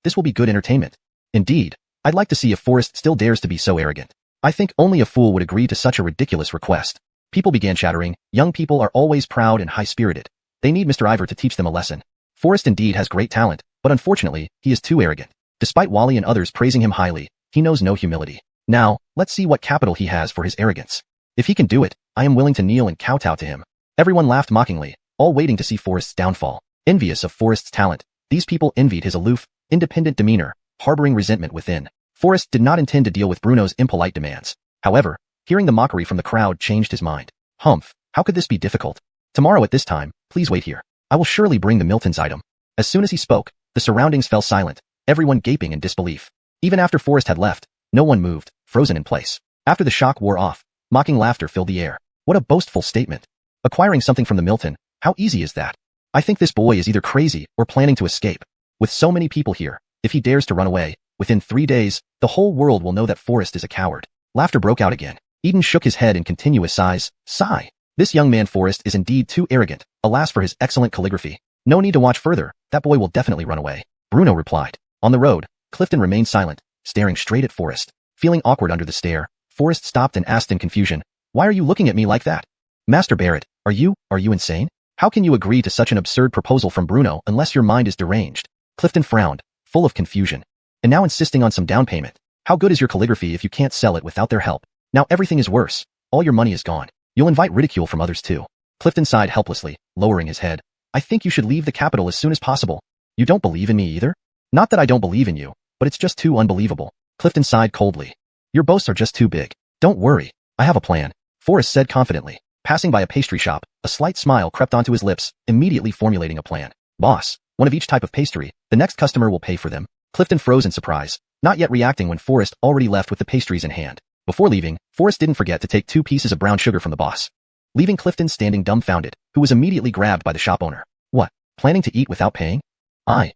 This will be good entertainment. Indeed, I'd like to see if Forrest still dares to be so arrogant. I think only a fool would agree to such a ridiculous request. People began chattering. Young people are always proud and high-spirited. They need Mr. Ivor to teach them a lesson. Forrest indeed has great talent, but unfortunately, he is too arrogant. Despite Wally and others praising him highly, he knows no humility. Now, let's see what capital he has for his arrogance. If he can do it, I am willing to kneel and kowtow to him. Everyone laughed mockingly, all waiting to see Forrest's downfall. Envious of Forrest's talent, these people envied his aloof, independent demeanor, harboring resentment within. Forrest did not intend to deal with Bruno's impolite demands. However, hearing the mockery from the crowd changed his mind. How could this be difficult? Tomorrow at this time, please wait here. I will surely bring the Milton's item. As soon as he spoke, the surroundings fell silent, everyone gaping in disbelief. Even after Forrest had left, no one moved, frozen in place. After the shock wore off, mocking laughter filled the air. What a boastful statement. Acquiring something from the Milton, how easy is that? I think this boy is either crazy or planning to escape. With so many people here, if he dares to run away, within 3 days, the whole world will know that Forrest is a coward. Laughter broke out again. Eden shook his head in continuous sigh. This young man Forrest is indeed too arrogant, alas for his excellent calligraphy. No need to watch further, that boy will definitely run away. Bruno replied. On the road, Clifton remained silent, staring straight at Forrest. Feeling awkward under the stare, Forrest stopped and asked in confusion, "Why are you looking at me like that? Master Barrett, are you insane? How can you agree to such an absurd proposal from Bruno unless your mind is deranged?" Clifton frowned, full of confusion. "And now insisting on some down payment. How good is your calligraphy if you can't sell it without their help? Now everything is worse. All your money is gone. You'll invite ridicule from others too." Clifton sighed helplessly, lowering his head. "I think you should leave the capital as soon as possible. You don't believe in me either?" "Not that I don't believe in you, but it's just too unbelievable." Clifton sighed coldly. "Your boasts are just too big. Don't worry, I have a plan," Forrest said confidently. Passing by a pastry shop, a slight smile crept onto his lips, immediately formulating a plan. "Boss, one of each type of pastry, the next customer will pay for them." Clifton froze in surprise, not yet reacting when Forrest already left with the pastries in hand. Before leaving, Forrest didn't forget to take 2 pieces of brown sugar from the boss, leaving Clifton standing dumbfounded, who was immediately grabbed by the shop owner. "What? Planning to eat without paying?" I.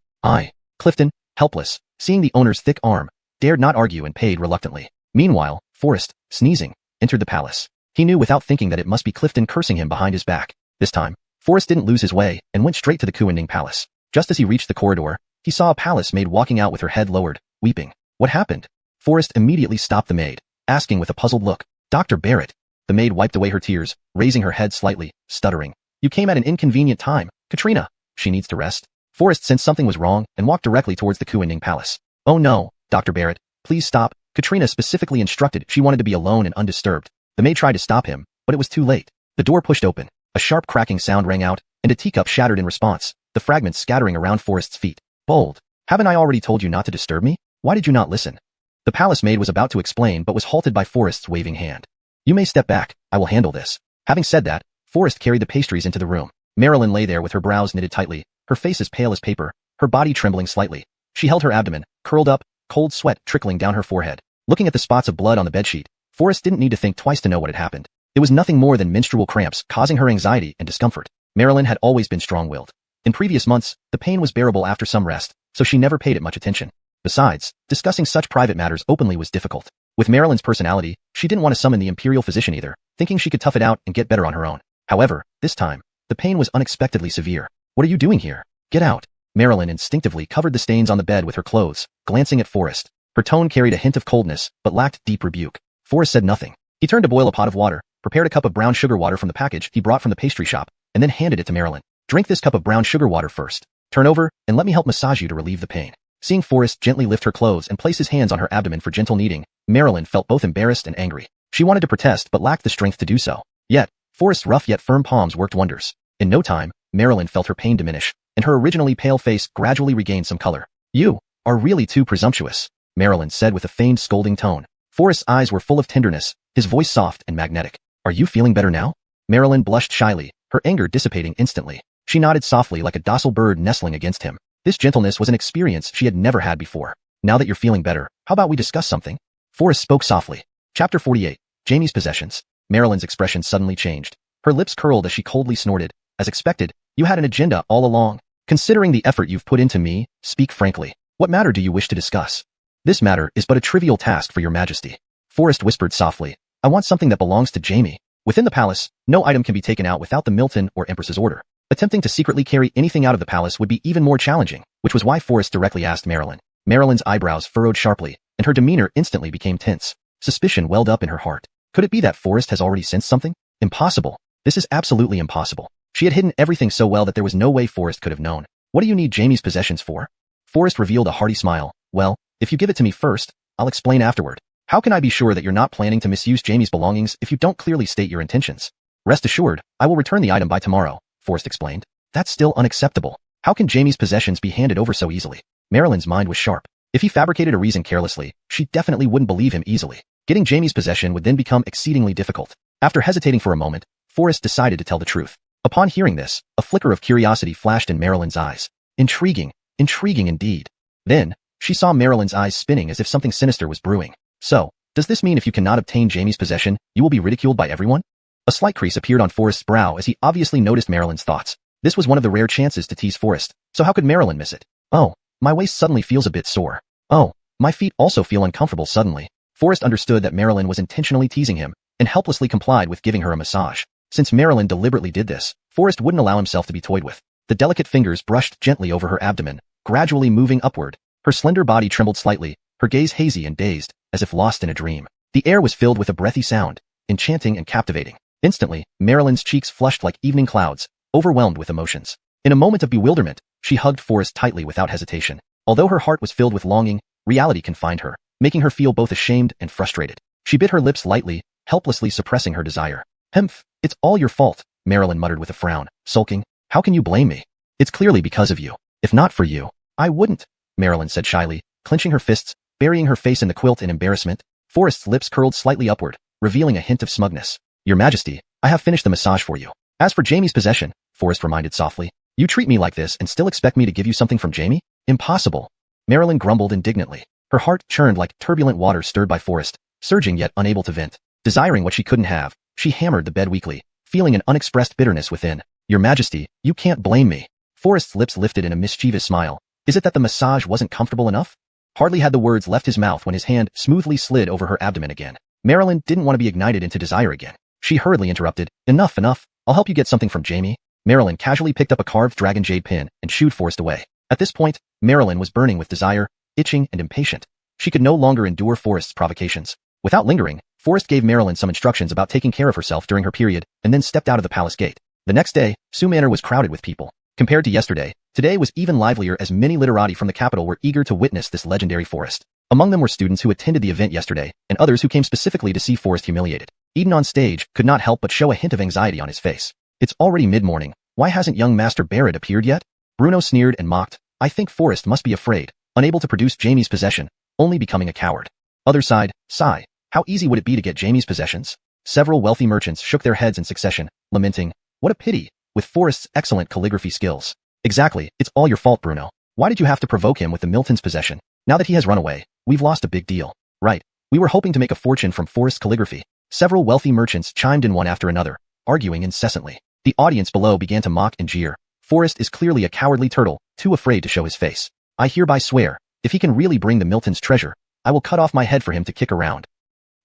Clifton, helpless, seeing the owner's thick arm, dared not argue and paid reluctantly. Meanwhile, Forrest, sneezing, entered the palace. He knew without thinking that it must be Clifton cursing him behind his back. This time, Forrest didn't lose his way and went straight to the Kuanding Palace. Just as he reached the corridor, he saw a palace maid walking out with her head lowered, weeping. What happened? Forrest immediately stopped the maid, asking with a puzzled look, "Dr. Barrett." The maid wiped away her tears, raising her head slightly, stuttering. "You came at an inconvenient time, Katrina. She needs to rest." Forrest sensed something was wrong and walked directly towards the Kuanding Palace. "Oh no, Dr. Barrett, please stop." Katrina specifically instructed she wanted to be alone and undisturbed. The maid tried to stop him, but it was too late. The door pushed open, a sharp cracking sound rang out, and a teacup shattered in response, the fragments scattering around Forrest's feet. "Bold, haven't I already told you not to disturb me? Why did you not listen?" The palace maid was about to explain but was halted by Forrest's waving hand. "You may step back, I will handle this." Having said that, Forrest carried the pastries into the room. Marilyn lay there with her brows knitted tightly, her face as pale as paper, her body trembling slightly. She held her abdomen, curled up, cold sweat trickling down her forehead. Looking at the spots of blood on the bedsheet, Forrest didn't need to think twice to know what had happened. It was nothing more than menstrual cramps causing her anxiety and discomfort. Marilyn had always been strong-willed. In previous months, the pain was bearable after some rest, so she never paid it much attention. Besides, discussing such private matters openly was difficult. With Marilyn's personality, she didn't want to summon the imperial physician either, thinking she could tough it out and get better on her own. However, this time, the pain was unexpectedly severe. "What are you doing here? Get out." Marilyn instinctively covered the stains on the bed with her clothes, glancing at Forrest. Her tone carried a hint of coldness, but lacked deep rebuke. Forrest said nothing. He turned to boil a pot of water, prepared a cup of brown sugar water from the package he brought from the pastry shop, and then handed it to Marilyn. "Drink this cup of brown sugar water first. Turn over, and let me help massage you to relieve the pain." Seeing Forrest gently lift her clothes and place his hands on her abdomen for gentle kneading, Marilyn felt both embarrassed and angry. She wanted to protest but lacked the strength to do so. Yet, Forrest's rough yet firm palms worked wonders. In no time, Marilyn felt her pain diminish, and her originally pale face gradually regained some color. You are really too presumptuous, Marilyn said with a feigned scolding tone. Forrest's eyes were full of tenderness, his voice soft and magnetic. Are you feeling better now? Marilyn blushed shyly, her anger dissipating instantly. She nodded softly like a docile bird nestling against him. This gentleness was an experience she had never had before. Now that you're feeling better, how about we discuss something? Forrest spoke softly. Chapter 48. Jamie's Possessions. Marilyn's expression suddenly changed. Her lips curled as she coldly snorted. As expected, you had an agenda all along. Considering the effort you've put into me, speak frankly. What matter do you wish to discuss? This matter is but a trivial task for your Majesty. Forrest whispered softly. I want something that belongs to Jamie. Within the palace, no item can be taken out without the Milton or Empress's order. Attempting to secretly carry anything out of the palace would be even more challenging, which was why Forrest directly asked Marilyn. Marilyn's eyebrows furrowed sharply, and her demeanor instantly became tense. Suspicion welled up in her heart. Could it be that Forrest has already sensed something? Impossible. This is absolutely impossible. She had hidden everything so well that there was no way Forrest could have known. What do you need Jamie's possessions for? Forrest revealed a hearty smile. Well, if you give it to me first, I'll explain afterward. How can I be sure that you're not planning to misuse Jamie's belongings if you don't clearly state your intentions? Rest assured, I will return the item by tomorrow, Forrest explained. That's still unacceptable. How can Jamie's possessions be handed over so easily? Marilyn's mind was sharp. If he fabricated a reason carelessly, she definitely wouldn't believe him easily. Getting Jamie's possession would then become exceedingly difficult. After hesitating for a moment, Forrest decided to tell the truth. Upon hearing this, a flicker of curiosity flashed in Marilyn's eyes. Intriguing. Intriguing indeed. Then, she saw Marilyn's eyes spinning as if something sinister was brewing. So, does this mean if you cannot obtain Jamie's possession, you will be ridiculed by everyone? A slight crease appeared on Forrest's brow as he obviously noticed Marilyn's thoughts. This was one of the rare chances to tease Forrest, so how could Marilyn miss it? Oh, my waist suddenly feels a bit sore. Oh, my feet also feel uncomfortable suddenly. Forrest understood that Marilyn was intentionally teasing him, and helplessly complied with giving her a massage. Since Marilyn deliberately did this, Forrest wouldn't allow himself to be toyed with. The delicate fingers brushed gently over her abdomen, gradually moving upward. Her slender body trembled slightly, her gaze hazy and dazed, as if lost in a dream. The air was filled with a breathy sound, enchanting and captivating. Instantly, Marilyn's cheeks flushed like evening clouds, overwhelmed with emotions. In a moment of bewilderment, she hugged Forrest tightly without hesitation. Although her heart was filled with longing, reality confined her, making her feel both ashamed and frustrated. She bit her lips lightly, helplessly suppressing her desire. Hemph, it's all your fault, Marilyn muttered with a frown, sulking. How can you blame me? It's clearly because of you. If not for you, I wouldn't, Marilyn said shyly, clenching her fists, burying her face in the quilt in embarrassment. Forrest's lips curled slightly upward, revealing a hint of smugness. Your Majesty, I have finished the massage for you. As for Jamie's possession, Forrest reminded softly, you treat me like this and still expect me to give you something from Jamie? Impossible. Marilyn grumbled indignantly. Her heart churned like turbulent water stirred by Forrest, surging yet unable to vent. Desiring what she couldn't have, she hammered the bed weakly, feeling an unexpressed bitterness within. Your Majesty, you can't blame me. Forrest's lips lifted in a mischievous smile. Is it that the massage wasn't comfortable enough? Hardly had the words left his mouth when his hand smoothly slid over her abdomen again. Marilyn didn't want to be ignited into desire again. She hurriedly interrupted. Enough, enough. I'll help you get something from Jamie. Marilyn casually picked up a carved dragon jade pin and shooed Forrest away. At this point, Marilyn was burning with desire, itching and impatient. She could no longer endure Forrest's provocations. Without lingering, Forrest gave Marilyn some instructions about taking care of herself during her period and then stepped out of the palace gate. The next day, Su Manor was crowded with people. Compared to yesterday, today was even livelier as many literati from the capital were eager to witness this legendary Forrest. Among them were students who attended the event yesterday, and others who came specifically to see Forrest humiliated. Eden on stage could not help but show a hint of anxiety on his face. It's already mid-morning. Why hasn't young Master Barrett appeared yet? Bruno sneered and mocked. I think Forrest must be afraid, unable to produce Jamie's possession, only becoming a coward. Other side, sigh. How easy would it be to get Jamie's possessions? Several wealthy merchants shook their heads in succession, lamenting, what a pity, with Forrest's excellent calligraphy skills. Exactly, it's all your fault, Bruno. Why did you have to provoke him with the Milton's possession? Now that he has run away, we've lost a big deal. Right, we were hoping to make a fortune from Forrest's calligraphy. Several wealthy merchants chimed in one after another, arguing incessantly. The audience below began to mock and jeer. Forrest is clearly a cowardly turtle, too afraid to show his face. I hereby swear, if he can really bring the Milton's treasure, I will cut off my head for him to kick around.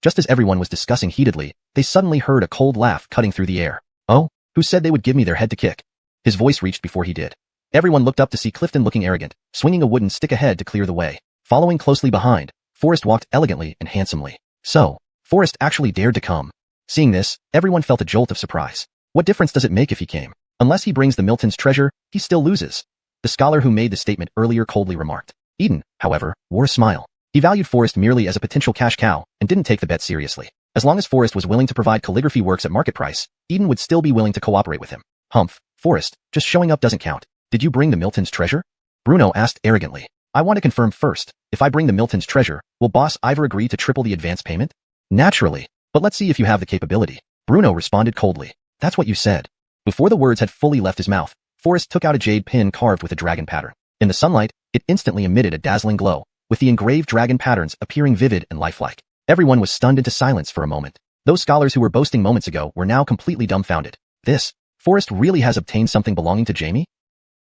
Just as everyone was discussing heatedly, they suddenly heard a cold laugh cutting through the air. Oh, who said they would give me their head to kick? His voice reached before he did. Everyone looked up to see Clifton looking arrogant, swinging a wooden stick ahead to clear the way. Following closely behind, Forrest walked elegantly and handsomely. So, Forrest actually dared to come. Seeing this, everyone felt a jolt of surprise. What difference does it make if he came? Unless he brings the Milton's treasure, he still loses. The scholar who made the statement earlier coldly remarked. Eden, however, wore a smile. He valued Forrest merely as a potential cash cow and didn't take the bet seriously. As long as Forrest was willing to provide calligraphy works at market price, Eden would still be willing to cooperate with him. Humph, Forrest, just showing up doesn't count. Did you bring the Milton's treasure? Bruno asked arrogantly. I want to confirm first. If I bring the Milton's treasure, will Boss Ivor agree to triple the advance payment? Naturally. But let's see if you have the capability. Bruno responded coldly. That's what you said. Before the words had fully left his mouth, Forrest took out a jade pin carved with a dragon pattern. In the sunlight, it instantly emitted a dazzling glow, with the engraved dragon patterns appearing vivid and lifelike. Everyone was stunned into silence for a moment. Those scholars who were boasting moments ago were now completely dumbfounded. Forrest really has obtained something belonging to Jamie?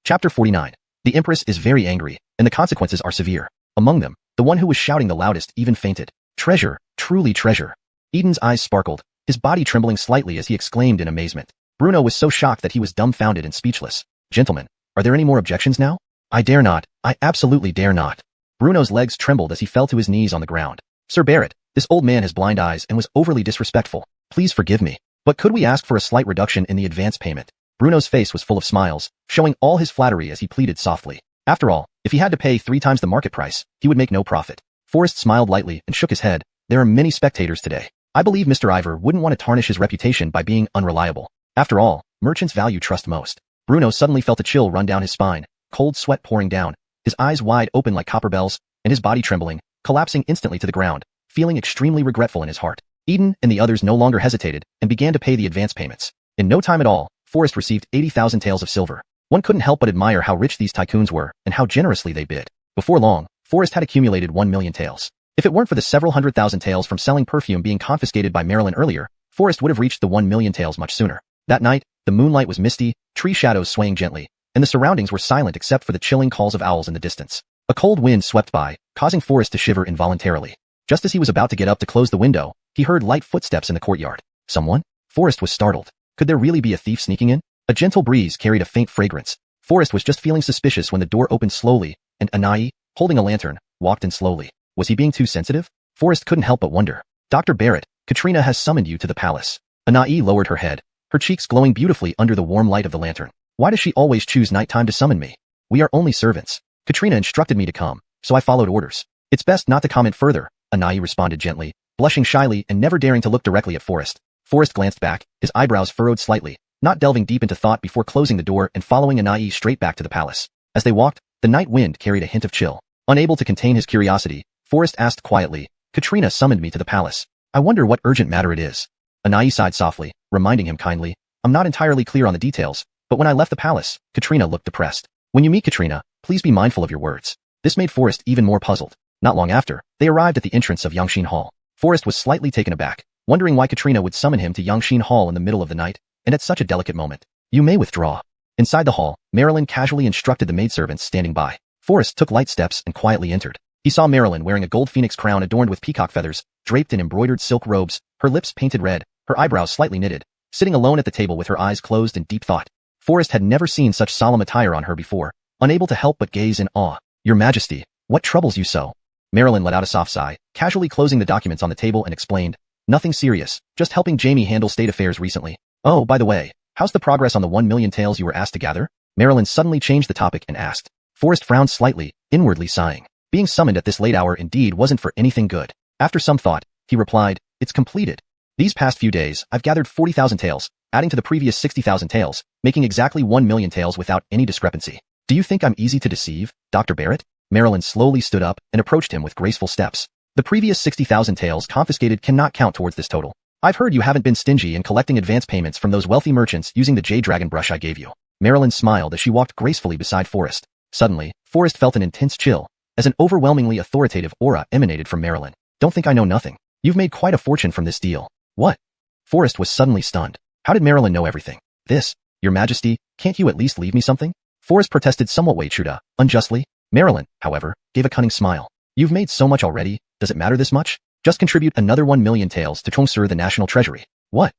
Chapter 49. The Empress is very angry, and the consequences are severe. Among them, the one who was shouting the loudest even fainted. Treasure, truly treasure. Eden's eyes sparkled, his body trembling slightly as he exclaimed in amazement. Bruno was so shocked that he was dumbfounded and speechless. Gentlemen, are there any more objections now? I dare not. I absolutely dare not. Bruno's legs trembled as he fell to his knees on the ground. Sir Barrett, this old man has blind eyes and was overly disrespectful. Please forgive me. But could we ask for a slight reduction in the advance payment? Bruno's face was full of smiles, showing all his flattery as he pleaded softly. After all, if he had to pay 3 times the market price, he would make no profit. Forrest smiled lightly and shook his head. There are many spectators today. I believe Mr. Ivor wouldn't want to tarnish his reputation by being unreliable. After all, merchants value trust most. Bruno suddenly felt a chill run down his spine, cold sweat pouring down, his eyes wide open like copper bells, and his body trembling, collapsing instantly to the ground, feeling extremely regretful in his heart. Eden and the others no longer hesitated and began to pay the advance payments. In no time at all, Forrest received 80,000 taels of silver. One couldn't help but admire how rich these tycoons were and how generously they bid. Before long, Forrest had accumulated 1 million taels. If it weren't for the several hundred thousand taels from selling perfume being confiscated by Marilyn earlier, Forrest would have reached the 1 million taels much sooner. That night, the moonlight was misty, tree shadows swaying gently, and the surroundings were silent except for the chilling calls of owls in the distance. A cold wind swept by, causing Forrest to shiver involuntarily. Just as he was about to get up to close the window, he heard light footsteps in the courtyard. Someone? Forrest was startled. Could there really be a thief sneaking in? A gentle breeze carried a faint fragrance. Forrest was just feeling suspicious when the door opened slowly, and Anai, holding a lantern, walked in slowly. Was he being too sensitive? Forrest couldn't help but wonder. Dr. Barrett, Katrina has summoned you to the palace. Anai lowered her head, her cheeks glowing beautifully under the warm light of the lantern. Why does she always choose nighttime to summon me? We are only servants. Katrina instructed me to come, so I followed orders. It's best not to comment further, Anai responded gently, blushing shyly and never daring to look directly at Forrest. Forrest glanced back, his eyebrows furrowed slightly, not delving deep into thought before closing the door and following Anai straight back to the palace. As they walked, the night wind carried a hint of chill. Unable to contain his curiosity, Forrest asked quietly, Katrina summoned me to the palace. I wonder what urgent matter it is. Anai sighed softly, reminding him kindly, I'm not entirely clear on the details, but when I left the palace, Katrina looked depressed. When you meet Katrina, please be mindful of your words. This made Forrest even more puzzled. Not long after, they arrived at the entrance of Yangshin Hall. Forrest was slightly taken aback, wondering why Katrina would summon him to Yangshin Hall in the middle of the night, and at such a delicate moment. You may withdraw. Inside the hall, Marilyn casually instructed the maidservants standing by. Forrest took light steps and quietly entered. He saw Marilyn wearing a gold phoenix crown adorned with peacock feathers, draped in embroidered silk robes, her lips painted red, her eyebrows slightly knitted, sitting alone at the table with her eyes closed in deep thought. Forrest had never seen such solemn attire on her before, unable to help but gaze in awe. Your Majesty, what troubles you so? Marilyn let out a soft sigh, casually closing the documents on the table and explained, nothing serious, just helping Jamie handle state affairs recently. Oh, by the way, how's the progress on the 1 million taels you were asked to gather? Marilyn suddenly changed the topic and asked. Forrest frowned slightly, inwardly sighing. Being summoned at this late hour indeed wasn't for anything good. After some thought, he replied, it's completed. These past few days, I've gathered 40,000 taels, adding to the previous 60,000 taels, making exactly 1 million taels without any discrepancy. Do you think I'm easy to deceive, Dr. Barrett? Marilyn slowly stood up and approached him with graceful steps. The previous 60,000 taels confiscated cannot count towards this total. I've heard you haven't been stingy in collecting advance payments from those wealthy merchants using the jade dragon brush I gave you. Marilyn smiled as she walked gracefully beside Forrest. Suddenly, Forrest felt an intense chill, as an overwhelmingly authoritative aura emanated from Marilyn. Don't think I know nothing. You've made quite a fortune from this deal. What? Forrest was suddenly stunned. How did Marilyn know everything? This, Your Majesty, can't you at least leave me something? Forrest protested somewhat Chuda, unjustly. Marilyn, however, gave a cunning smile. You've made so much already, does it matter this much? Just contribute another 1 million taels to Chongsur the national treasury. What?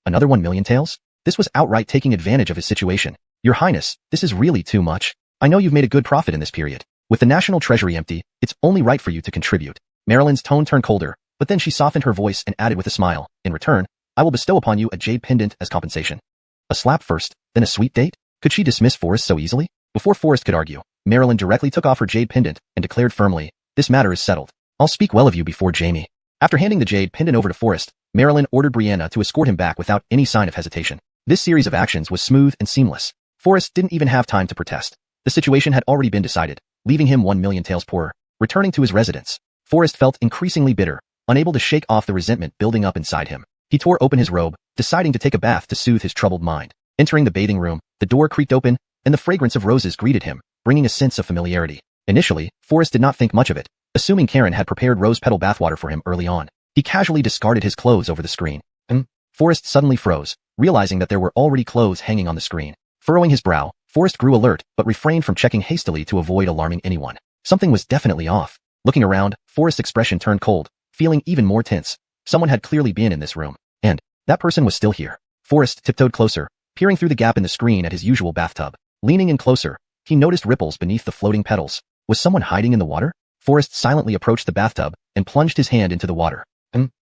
Another 1 million taels? This was outright taking advantage of his situation. Your Highness, this is really too much. I know you've made a good profit in this period. With the national treasury empty, it's only right for you to contribute. Marilyn's tone turned colder, but then she softened her voice and added with a smile, in return, I will bestow upon you a jade pendant as compensation. A slap first, then a sweet date? Could she dismiss Forrest so easily? Before Forrest could argue, Marilyn directly took off her jade pendant and declared firmly, this matter is settled. I'll speak well of you before Jamie. After handing the jade pendant over to Forrest, Marilyn ordered Brianna to escort him back without any sign of hesitation. This series of actions was smooth and seamless. Forrest didn't even have time to protest. The situation had already been decided, leaving him 1,000,000 taels poorer. Returning to his residence, Forrest felt increasingly bitter, unable to shake off the resentment building up inside him. He tore open his robe, deciding to take a bath to soothe his troubled mind. Entering the bathing room, the door creaked open, and the fragrance of roses greeted him, bringing a sense of familiarity. Initially, Forrest did not think much of it, assuming Karen had prepared rose petal bathwater for him early on. He casually discarded his clothes over the screen. Forrest suddenly froze, realizing that there were already clothes hanging on the screen. Furrowing his brow, Forrest grew alert but refrained from checking hastily to avoid alarming anyone. Something was definitely off. Looking around, Forrest's expression turned cold, feeling even more tense. Someone had clearly been in this room, and that person was still here. Forrest tiptoed closer, peering through the gap in the screen at his usual bathtub. Leaning in closer, he noticed ripples beneath the floating petals. Was someone hiding in the water? Forrest silently approached the bathtub and plunged his hand into the water.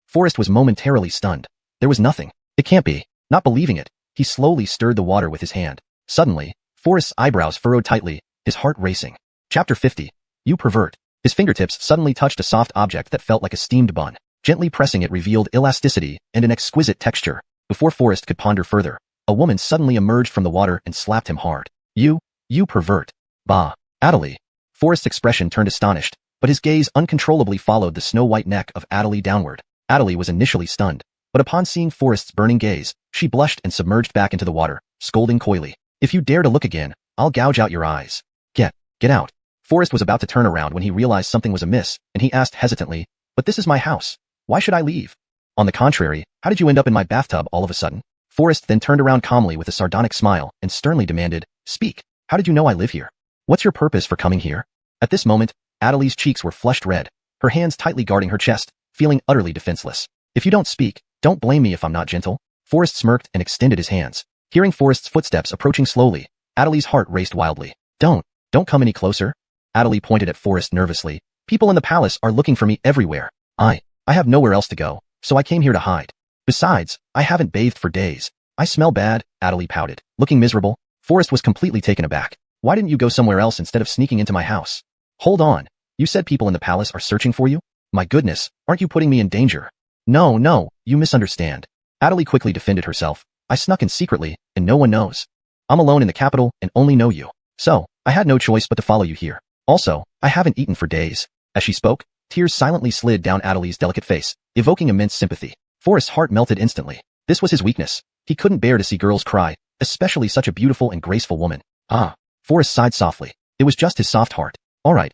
Forrest was momentarily stunned. There was nothing. It can't be. Not believing it, he slowly stirred the water with his hand. Suddenly, Forrest's eyebrows furrowed tightly, his heart racing. Chapter 50. You pervert. His fingertips suddenly touched a soft object that felt like a steamed bun. Gently pressing it revealed elasticity and an exquisite texture. Before Forrest could ponder further, a woman suddenly emerged from the water and slapped him hard. You pervert. Bah. Adelie. Forrest's expression turned astonished, but his gaze uncontrollably followed the snow-white neck of Adelie downward. Adelie was initially stunned, but upon seeing Forrest's burning gaze, she blushed and submerged back into the water, scolding coyly. If you dare to look again, I'll gouge out your eyes. Get out. Forrest was about to turn around when he realized something was amiss, and he asked hesitantly, but this is my house. Why should I leave? On the contrary, how did you end up in my bathtub all of a sudden? Forrest then turned around calmly with a sardonic smile and sternly demanded, speak. How did you know I live here? What's your purpose for coming here? At this moment, Adelie's cheeks were flushed red, her hands tightly guarding her chest, feeling utterly defenseless. If you don't speak, don't blame me if I'm not gentle. Forrest smirked and extended his hands. Hearing Forrest's footsteps approaching slowly, Adelie's heart raced wildly. Don't come any closer. Adelie pointed at Forrest nervously. People in the palace are looking for me everywhere. I have nowhere else to go, so I came here to hide. Besides, I haven't bathed for days. I smell bad, Adelie pouted. Looking miserable, Forrest was completely taken aback. Why didn't you go somewhere else instead of sneaking into my house? Hold on. You said people in the palace are searching for you? My goodness, aren't you putting me in danger? No, you misunderstand. Adelie quickly defended herself. I snuck in secretly, and no one knows. I'm alone in the capital and only know you. So, I had no choice but to follow you here. Also, I haven't eaten for days. As she spoke, tears silently slid down Adelie's delicate face, evoking immense sympathy. Forrest's heart melted instantly. This was his weakness. He couldn't bear to see girls cry, especially such a beautiful and graceful woman. Forrest sighed softly. It was just his soft heart. All right,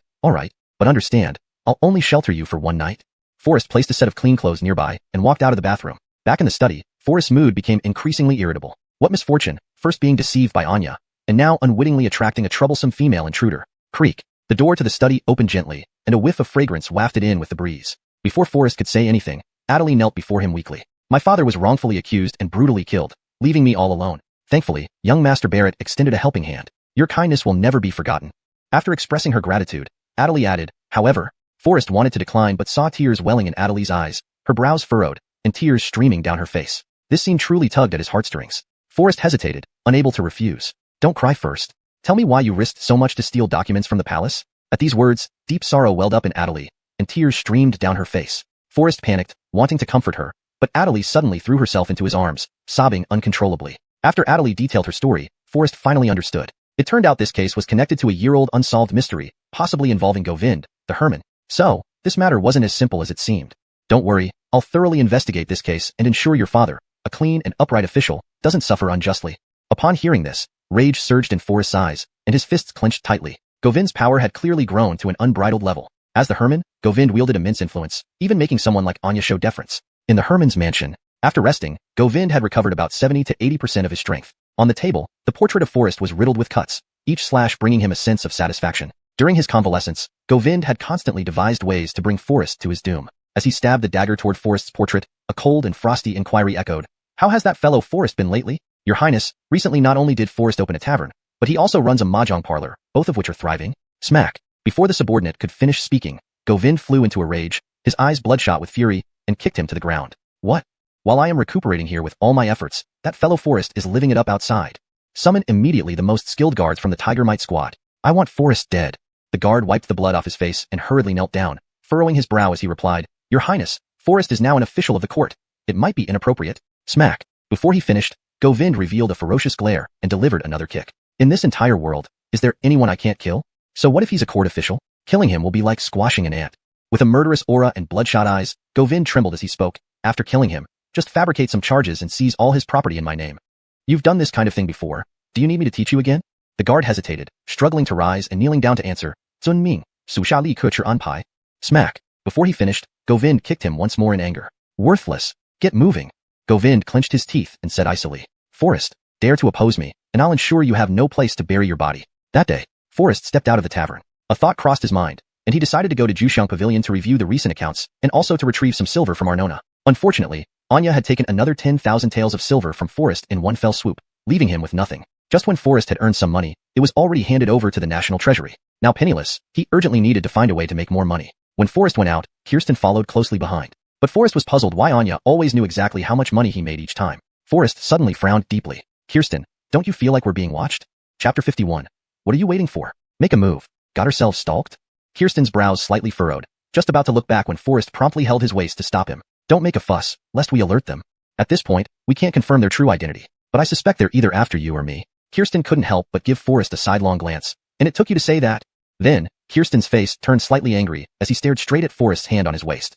but understand, I'll only shelter you for one night. Forrest placed a set of clean clothes nearby and walked out of the bathroom. Back in the study, Forrest's mood became increasingly irritable. What misfortune, first being deceived by Anya, and now unwittingly attracting a troublesome female intruder. Creak. The door to the study opened gently, and a whiff of fragrance wafted in with the breeze. Before Forrest could say anything, Adelie knelt before him weakly. My father was wrongfully accused and brutally killed, leaving me all alone. Thankfully, young Master Barrett extended a helping hand. Your kindness will never be forgotten. After expressing her gratitude, Adelie added, however, Forrest wanted to decline but saw tears welling in Adelie's eyes, her brows furrowed, and tears streaming down her face. This scene truly tugged at his heartstrings. Forrest hesitated, unable to refuse. Don't cry first. Tell me why you risked so much to steal documents from the palace? At these words, deep sorrow welled up in Adelie, and tears streamed down her face. Forrest panicked, wanting to comfort her, but Adelie suddenly threw herself into his arms, sobbing uncontrollably. After Adelie detailed her story, Forrest finally understood. It turned out this case was connected to a year-old unsolved mystery, possibly involving Govind, the Herman. So, this matter wasn't as simple as it seemed. Don't worry, I'll thoroughly investigate this case and ensure your father, a clean and upright official, doesn't suffer unjustly. Upon hearing this, rage surged in Forrest's eyes, and his fists clenched tightly. Govind's power had clearly grown to an unbridled level. As the Herman, Govind wielded immense influence, even making someone like Anya show deference. In the Herman's mansion, after resting, Govind had recovered about 70 to 80% of his strength. On the table, the portrait of Forrest was riddled with cuts, each slash bringing him a sense of satisfaction. During his convalescence, Govind had constantly devised ways to bring Forrest to his doom. As he stabbed the dagger toward Forrest's portrait, a cold and frosty inquiry echoed. How has that fellow Forrest been lately? Your Highness, recently not only did Forrest open a tavern, but he also runs a mahjong parlor, both of which are thriving. Smack. Before the subordinate could finish speaking, Govind flew into a rage, his eyes bloodshot with fury, and kicked him to the ground. What? While I am recuperating here with all my efforts, that fellow Forrest is living it up outside. Summon immediately the most skilled guards from the Tiger Might squad. I want Forrest dead. The guard wiped the blood off his face and hurriedly knelt down, furrowing his brow as he replied, Your Highness, Forrest is now an official of the court. It might be inappropriate. Smack. Before he finished, Govind revealed a ferocious glare and delivered another kick. In this entire world, Is there anyone I can't kill? So what if he's a court official? Killing him will be like squashing an ant. With a murderous aura and bloodshot eyes, Govind trembled as he spoke. After killing him, just fabricate some charges and seize all his property in my name. You've done this kind of thing before. Do you need me to teach you again? The guard hesitated, struggling to rise and kneeling down to answer. Zun Ming, Su Sha Li Ke An Pai. Smack. Before he finished, Govind kicked him once more in anger. Worthless. Get moving. Govind clenched his teeth and said icily. Forrest, dare to oppose me, and I'll ensure you have no place to bury your body. That day, Forrest stepped out of the tavern. A thought crossed his mind, and he decided to go to Juxiang Pavilion to review the recent accounts and also to retrieve some silver from Arnona. Unfortunately, Anya had taken another 10,000 taels of silver from Forrest in one fell swoop, leaving him with nothing. Just when Forrest had earned some money, it was already handed over to the national treasury. Now penniless, he urgently needed to find a way to make more money. When Forrest went out, Kirsten followed closely behind. But Forrest was puzzled why Anya always knew exactly how much money he made each time. Forrest suddenly frowned deeply. Kirsten, don't you feel like we're being watched? Chapter 51. What are you waiting for? Make a move. Got ourselves stalked? Kirsten's brows slightly furrowed, just about to look back when Forrest promptly held his waist to stop him. Don't make a fuss, lest we alert them. At this point, we can't confirm their true identity, but I suspect they're either after you or me. Kirsten couldn't help but give Forrest a sidelong glance. And it took you to say that? Then, Kirsten's face turned slightly angry as he stared straight at Forrest's hand on his waist.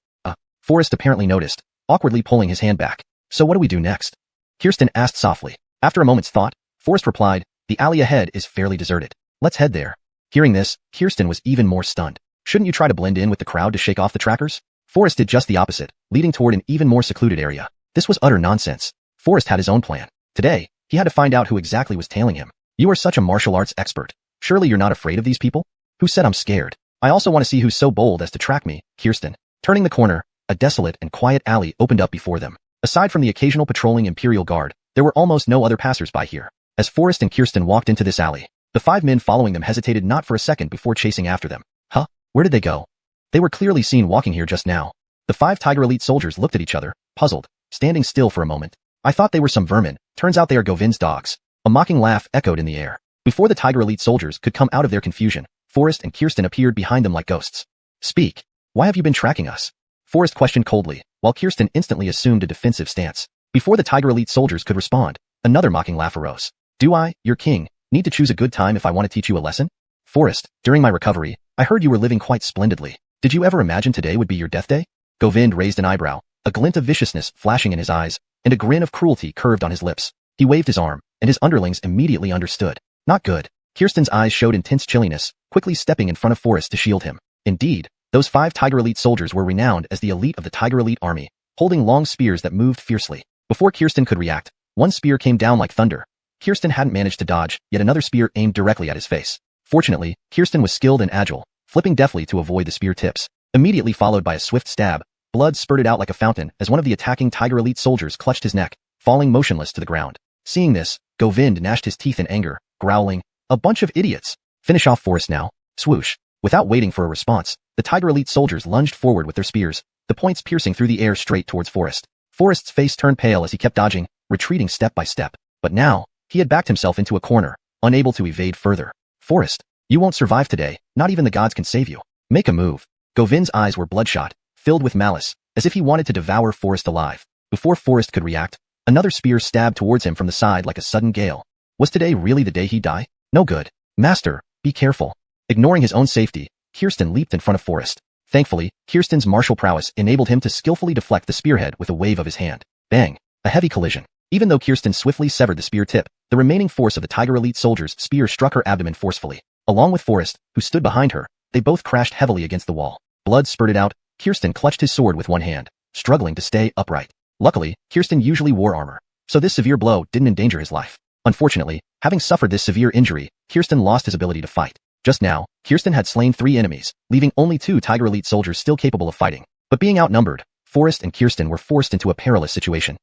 Forrest apparently noticed, awkwardly pulling his hand back. So what do we do next? Kirsten asked softly. After a moment's thought, Forrest replied, the alley ahead is fairly deserted. Let's head there. Hearing this, Kirsten was even more stunned. Shouldn't you try to blend in with the crowd to shake off the trackers? Forrest did just the opposite, leading toward an even more secluded area. This was utter nonsense. Forrest had his own plan. Today, he had to find out who exactly was tailing him. You are such a martial arts expert. Surely you're not afraid of these people? Who said I'm scared? I also want to see who's so bold as to track me, Kirsten. Turning the corner, a desolate and quiet alley opened up before them. Aside from the occasional patrolling imperial guard, there were almost no other passers-by here. As Forrest and Kirsten walked into this alley, the 5 men following them hesitated not for a second before chasing after them. Huh? Where did they go? They were clearly seen walking here just now. The 5 Tiger Elite soldiers looked at each other, puzzled, standing still for a moment. I thought they were some vermin. Turns out they are Govind's dogs. A mocking laugh echoed in the air. Before the Tiger Elite soldiers could come out of their confusion, Forrest and Kirsten appeared behind them like ghosts. Speak. Why have you been tracking us? Forrest questioned coldly, while Kirsten instantly assumed a defensive stance. Before the Tiger Elite soldiers could respond, another mocking laugh arose. Do I, your king, need to choose a good time if I want to teach you a lesson? Forrest, during my recovery, I heard you were living quite splendidly. Did you ever imagine today would be your death day? Govind raised an eyebrow, a glint of viciousness flashing in his eyes, and a grin of cruelty curved on his lips. He waved his arm, and his underlings immediately understood. Not good. Kirsten's eyes showed intense chilliness, quickly stepping in front of Forrest to shield him. Indeed, those 5 Tiger Elite soldiers were renowned as the elite of the Tiger Elite army, holding long spears that moved fiercely. Before Kirsten could react, one spear came down like thunder. Kirsten hadn't managed to dodge, yet another spear aimed directly at his face. Fortunately, Kirsten was skilled and agile, flipping deftly to avoid the spear tips. Immediately followed by a swift stab, blood spurted out like a fountain as one of the attacking Tiger Elite soldiers clutched his neck, falling motionless to the ground. Seeing this, Govind gnashed his teeth in anger, growling, a bunch of idiots. Finish off Forrest now. Swoosh. Without waiting for a response, the Tiger Elite soldiers lunged forward with their spears, the points piercing through the air straight towards Forrest. Forrest's face turned pale as he kept dodging, retreating step by step. But now, he had backed himself into a corner, unable to evade further. Forrest, you won't survive today, not even the gods can save you. Make a move. Govind's eyes were bloodshot, filled with malice, as if he wanted to devour Forrest alive. Before Forrest could react, another spear stabbed towards him from the side like a sudden gale. Was today really the day he'd die? No good. Master, be careful. Ignoring his own safety, Kirsten leaped in front of Forrest. Thankfully, Kirsten's martial prowess enabled him to skillfully deflect the spearhead with a wave of his hand. Bang! A heavy collision. Even though Kirsten swiftly severed the spear tip, the remaining force of the Tiger Elite soldier's spear struck her abdomen forcefully. Along with Forrest, who stood behind her, they both crashed heavily against the wall. Blood spurted out. Kirsten clutched his sword with one hand, struggling to stay upright. Luckily, Kirsten usually wore armor, so this severe blow didn't endanger his life. Unfortunately, having suffered this severe injury, Kirsten lost his ability to fight. Just now, Kirsten had slain 3 enemies, leaving only 2 Tiger Elite soldiers still capable of fighting. But being outnumbered, Forrest and Kirsten were forced into a perilous situation.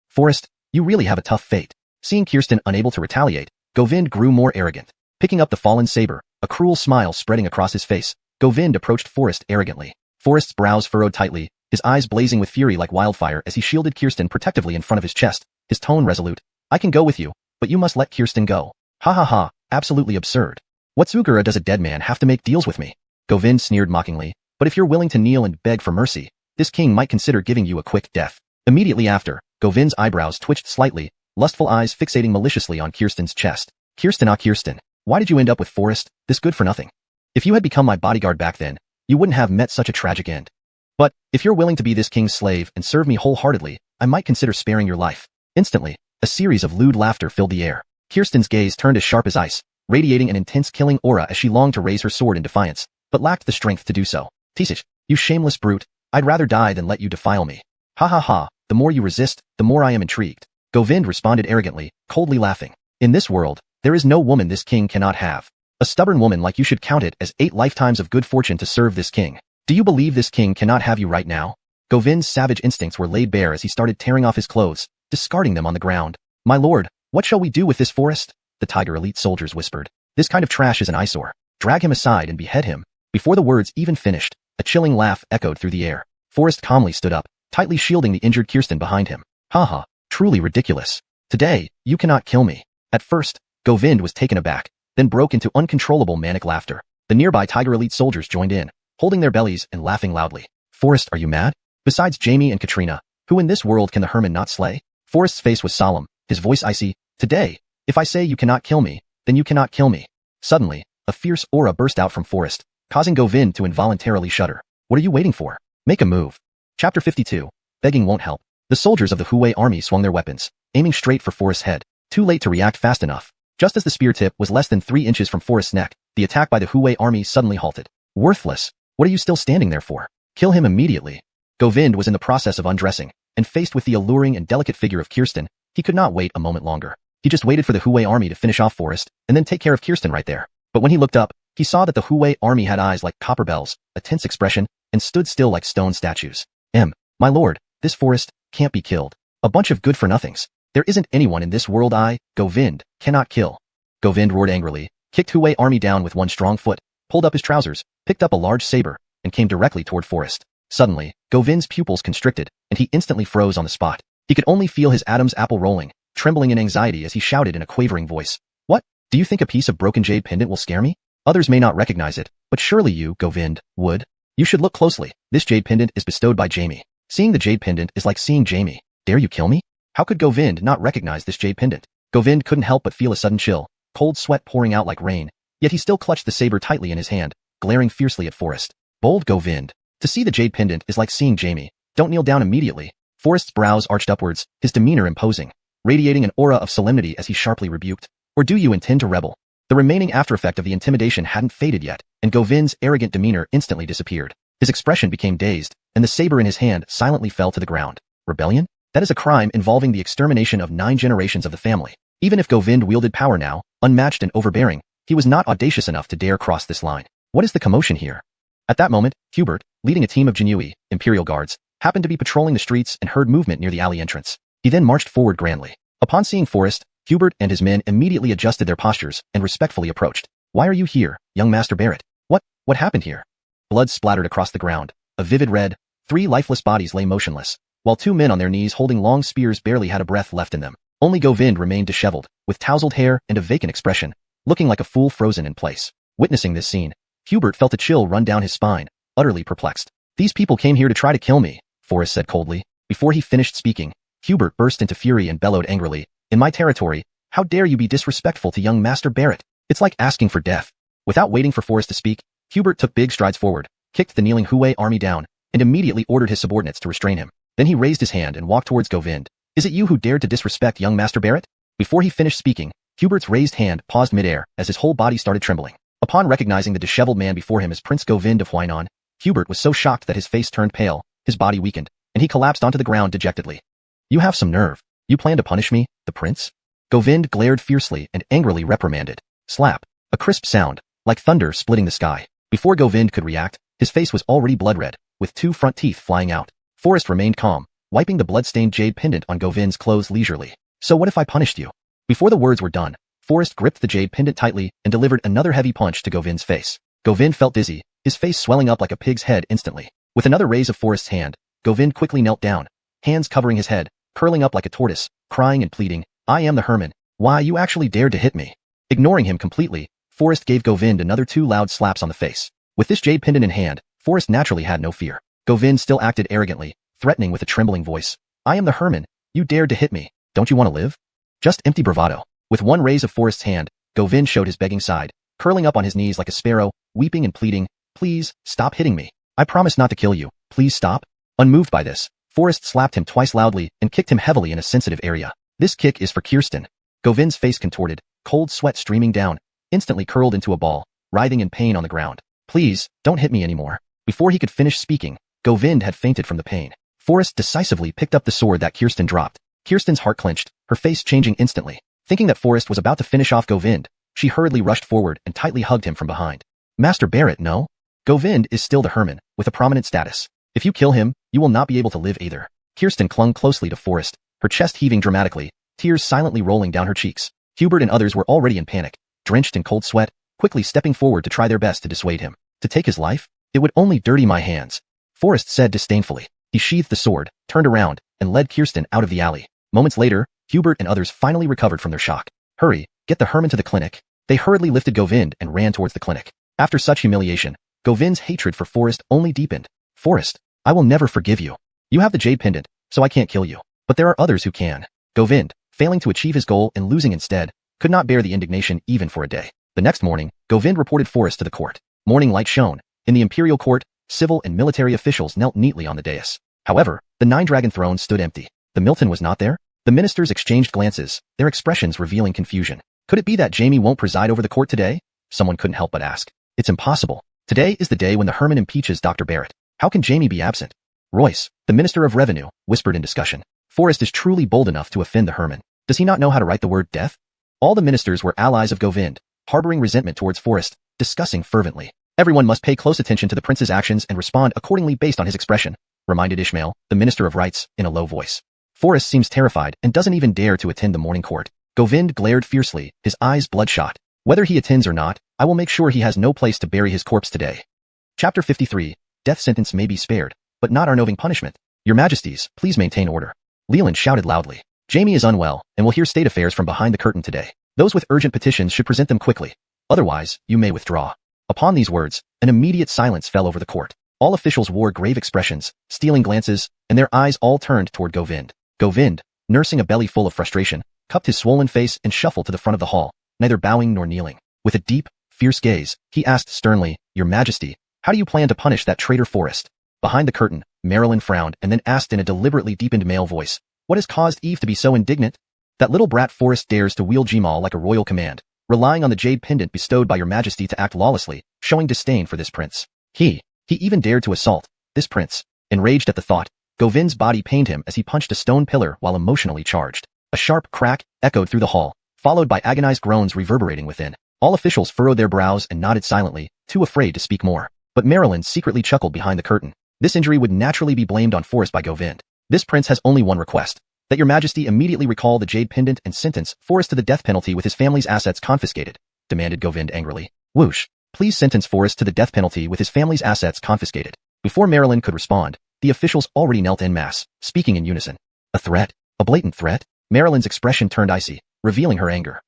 Forrest, you really have a tough fate. Seeing Kirsten unable to retaliate, Govind grew more arrogant. Picking up the fallen saber, a cruel smile spreading across his face, Govind approached Forrest arrogantly. Forrest's brows furrowed tightly, his eyes blazing with fury like wildfire as he shielded Kirsten protectively in front of his chest, his tone resolute. I can go with you, but you must let Kirsten go. Ha ha ha, absolutely absurd. What Zugura does a dead man have to make deals with me? Govind sneered mockingly, but if you're willing to kneel and beg for mercy, this king might consider giving you a quick death. Immediately after, Govind's eyebrows twitched slightly, lustful eyes fixating maliciously on Kirsten's chest. Kirsten, Why did you end up with Forest, this good for nothing? If you had become my bodyguard back then, you wouldn't have met such a tragic end. But, if you're willing to be this king's slave and serve me wholeheartedly, I might consider sparing your life. Instantly, a series of lewd laughter filled the air. Kirsten's gaze turned as sharp as ice, radiating an intense killing aura as she longed to raise her sword in defiance, but lacked the strength to do so. Tisich, you shameless brute, I'd rather die than let you defile me. Ha ha ha, the more you resist, the more I am intrigued. Govind responded arrogantly, coldly laughing. In this world, there is no woman this king cannot have. A stubborn woman like you should count it as 8 lifetimes of good fortune to serve this king. Do you believe this king cannot have you right now? Govind's savage instincts were laid bare as he started tearing off his clothes, discarding them on the ground. My lord, what shall we do with this Forest? The tiger elite soldiers whispered. This kind of trash is an eyesore. Drag him aside and behead him. Before the words even finished, a chilling laugh echoed through the air. Forest calmly stood up, tightly shielding the injured Kirsten behind him. Haha, truly ridiculous. Today, you cannot kill me. At first, Govind was taken aback, then broke into uncontrollable manic laughter. The nearby tiger elite soldiers joined in, holding their bellies and laughing loudly. Forest, are you mad? Besides Jamie and Katrina, who in this world can the Herman not slay? Forest's face was solemn, his voice icy. Today, if I say you cannot kill me, then you cannot kill me. Suddenly, a fierce aura burst out from Forest, causing Govind to involuntarily shudder. What are you waiting for? Make a move. Chapter 52. Begging won't help. The soldiers of the Hui army swung their weapons, aiming straight for Forest's head. Too late to react fast enough. Just as the spear tip was less than 3 inches from Forest's neck, the attack by the Hui army suddenly halted. Worthless. What are you still standing there for? Kill him immediately. Govind was in the process of undressing, and faced with the alluring and delicate figure of Kirsten, he could not wait a moment longer. He just waited for the Hui army to finish off Forest, and then take care of Kirsten right there. But when he looked up, he saw that the Hui army had eyes like copper bells, a tense expression, and stood still like stone statues. My lord, this Forest can't be killed. A bunch of good-for-nothings. There isn't anyone in this world Govind, cannot kill. Govind roared angrily, kicked Hui army down with one strong foot, pulled up his trousers, picked up a large saber, and came directly toward Forest. Suddenly, Govind's pupils constricted, and he instantly froze on the spot. He could only feel his Adam's apple rolling, trembling in anxiety as he shouted in a quavering voice. What? Do you think a piece of broken jade pendant will scare me? Others may not recognize it, but surely you, Govind, would. You should look closely. This jade pendant is bestowed by Jamie. Seeing the jade pendant is like seeing Jamie. Dare you kill me? How could Govind not recognize this jade pendant? Govind couldn't help but feel a sudden chill, cold sweat pouring out like rain, yet he still clutched the saber tightly in his hand, glaring fiercely at Forest. Bold Govind. To see the jade pendant is like seeing Jamie. Don't kneel down immediately. Forest's brows arched upwards, his demeanor imposing, radiating an aura of solemnity as he sharply rebuked. Or do you intend to rebel? The remaining aftereffect of the intimidation hadn't faded yet, and Govind's arrogant demeanor instantly disappeared. His expression became dazed, and the saber in his hand silently fell to the ground. Rebellion? That is a crime involving the extermination of 9 generations of the family. Even if Govind wielded power now, unmatched and overbearing, he was not audacious enough to dare cross this line. What is the commotion here? At that moment, Hubert, leading a team of Jinyiwei, imperial guards, happened to be patrolling the streets and heard movement near the alley entrance. He then marched forward grandly. Upon seeing Forest, Hubert and his men immediately adjusted their postures and respectfully approached. Why are you here, young Master Barrett? What happened here? Blood splattered across the ground. A vivid red, 3 lifeless bodies lay motionless, while 2 men on their knees holding long spears barely had a breath left in them. Only Govind remained disheveled, with tousled hair and a vacant expression, looking like a fool frozen in place. Witnessing this scene, Hubert felt a chill run down his spine, utterly perplexed. These people came here to try to kill me, Forrest said coldly. Before he finished speaking, Hubert burst into fury and bellowed angrily. In my territory, how dare you be disrespectful to young Master Barrett? It's like asking for death. Without waiting for Forrest to speak, Hubert took big strides forward, kicked the kneeling Hui army down, and immediately ordered his subordinates to restrain him. Then he raised his hand and walked towards Govind. Is it you who dared to disrespect young Master Barrett? Before he finished speaking, Hubert's raised hand paused midair as his whole body started trembling. Upon recognizing the disheveled man before him as Prince Govind of Xuanhuan, Hubert was so shocked that his face turned pale, his body weakened, and he collapsed onto the ground dejectedly. You have some nerve. You plan to punish me, the prince? Govind glared fiercely and angrily reprimanded. Slap. A crisp sound, like thunder splitting the sky. Before Govind could react, his face was already blood red, with 2 front teeth flying out. Forrest remained calm, wiping the blood-stained jade pendant on Govind's clothes leisurely. So what if I punished you? Before the words were done, Forrest gripped the jade pendant tightly and delivered another heavy punch to Govind's face. Govind felt dizzy, his face swelling up like a pig's head instantly. With another raise of Forrest's hand, Govind quickly knelt down, hands covering his head, curling up like a tortoise, crying and pleading, I am the Herman. Why, you actually dared to hit me. Ignoring him completely, Forrest gave Govind another 2 loud slaps on the face. With this jade pendant in hand, Forrest naturally had no fear. Govind still acted arrogantly, threatening with a trembling voice. I am the Herman. You dared to hit me. Don't you want to live? Just empty bravado. With one raise of Forrest's hand, Govind showed his begging side, curling up on his knees like a sparrow, weeping and pleading, "Please, stop hitting me. I promise not to kill you. Please stop." Unmoved by this, Forrest slapped him twice loudly and kicked him heavily in a sensitive area. This kick is for Kirsten. Govind's face contorted, cold sweat streaming down, instantly curled into a ball, writhing in pain on the ground. "Please, don't hit me anymore." Before he could finish speaking, Govind had fainted from the pain. Forrest decisively picked up the sword that Kirsten dropped. Kirsten's heart clenched, her face changing instantly. Thinking that Forrest was about to finish off Govind, she hurriedly rushed forward and tightly hugged him from behind. "Master Barrett, no. Govind is still the Herman, with a prominent status. If you kill him, you will not be able to live either." Kirsten clung closely to Forrest, her chest heaving dramatically, tears silently rolling down her cheeks. Hubert and others were already in panic, drenched in cold sweat, quickly stepping forward to try their best to dissuade him. "To take his life? It would only dirty my hands," Forrest said disdainfully. He sheathed the sword, turned around, and led Kirsten out of the alley. Moments later, Hubert and others finally recovered from their shock. "Hurry, get the Herman to the clinic." They hurriedly lifted Govind and ran towards the clinic. After such humiliation, Govind's hatred for Forrest only deepened. "Forrest, I will never forgive you. You have the jade pendant, so I can't kill you. But there are others who can." Govind, failing to achieve his goal and losing instead, could not bear the indignation even for a day. The next morning, Govind reported Forrest to the court. Morning light shone. In the imperial court, civil and military officials knelt neatly on the dais. However, the nine-dragon throne stood empty. The Milton was not there. The ministers exchanged glances, their expressions revealing confusion. Could it be that Jamie won't preside over the court today? Someone couldn't help but ask. It's impossible. Today is the day when the Herman impeaches Dr. Barrett. How can Jamie be absent? Royce, the Minister of Revenue, whispered in discussion. Forrest is truly bold enough to offend the Herman. Does he not know how to write the word death? All the ministers were allies of Govind, harboring resentment towards Forrest, discussing fervently. "Everyone must pay close attention to the prince's actions and respond accordingly based on his expression," reminded Ishmael, the Minister of Rights, in a low voice. Forrest seems terrified and doesn't even dare to attend the morning court. Govind glared fiercely, his eyes bloodshot. "Whether he attends or not, I will make sure he has no place to bury his corpse today." Chapter 53. Death sentence may be spared, but not unnerving punishment. "Your Majesties, please maintain order." Leland shouted loudly. "Jamie is unwell, and will hear state affairs from behind the curtain today. Those with urgent petitions should present them quickly. Otherwise, you may withdraw." Upon these words, an immediate silence fell over the court. All officials wore grave expressions, stealing glances, and their eyes all turned toward Govind. Govind, nursing a belly full of frustration, cupped his swollen face and shuffled to the front of the hall, neither bowing nor kneeling. With a deep, fierce gaze, he asked sternly, "Your Majesty, how do you plan to punish that traitor Forrest?" Behind the curtain, Marilyn frowned and then asked in a deliberately deepened male voice, "What has caused Eve to be so indignant? That little brat Forrest dares to wield Gmaul like a royal command, relying on the jade pendant bestowed by your Majesty to act lawlessly, showing disdain for this prince. He even dared to assault this prince." Enraged at the thought, Govind's body pained him as he punched a stone pillar while emotionally charged. A sharp crack echoed through the hall, followed by agonized groans reverberating within. All officials furrowed their brows and nodded silently, too afraid to speak more. But Marilyn secretly chuckled behind the curtain. This injury would naturally be blamed on Forrest by Govind. "This prince has only one request. That your Majesty immediately recall the jade pendant and sentence Forrest to the death penalty with his family's assets confiscated," demanded Govind angrily. "Whoosh. Please sentence Forrest to the death penalty with his family's assets confiscated." Before Marilyn could respond, the officials already knelt en masse, speaking in unison. "A threat? A blatant threat?" Marilyn's expression turned icy, revealing her anger.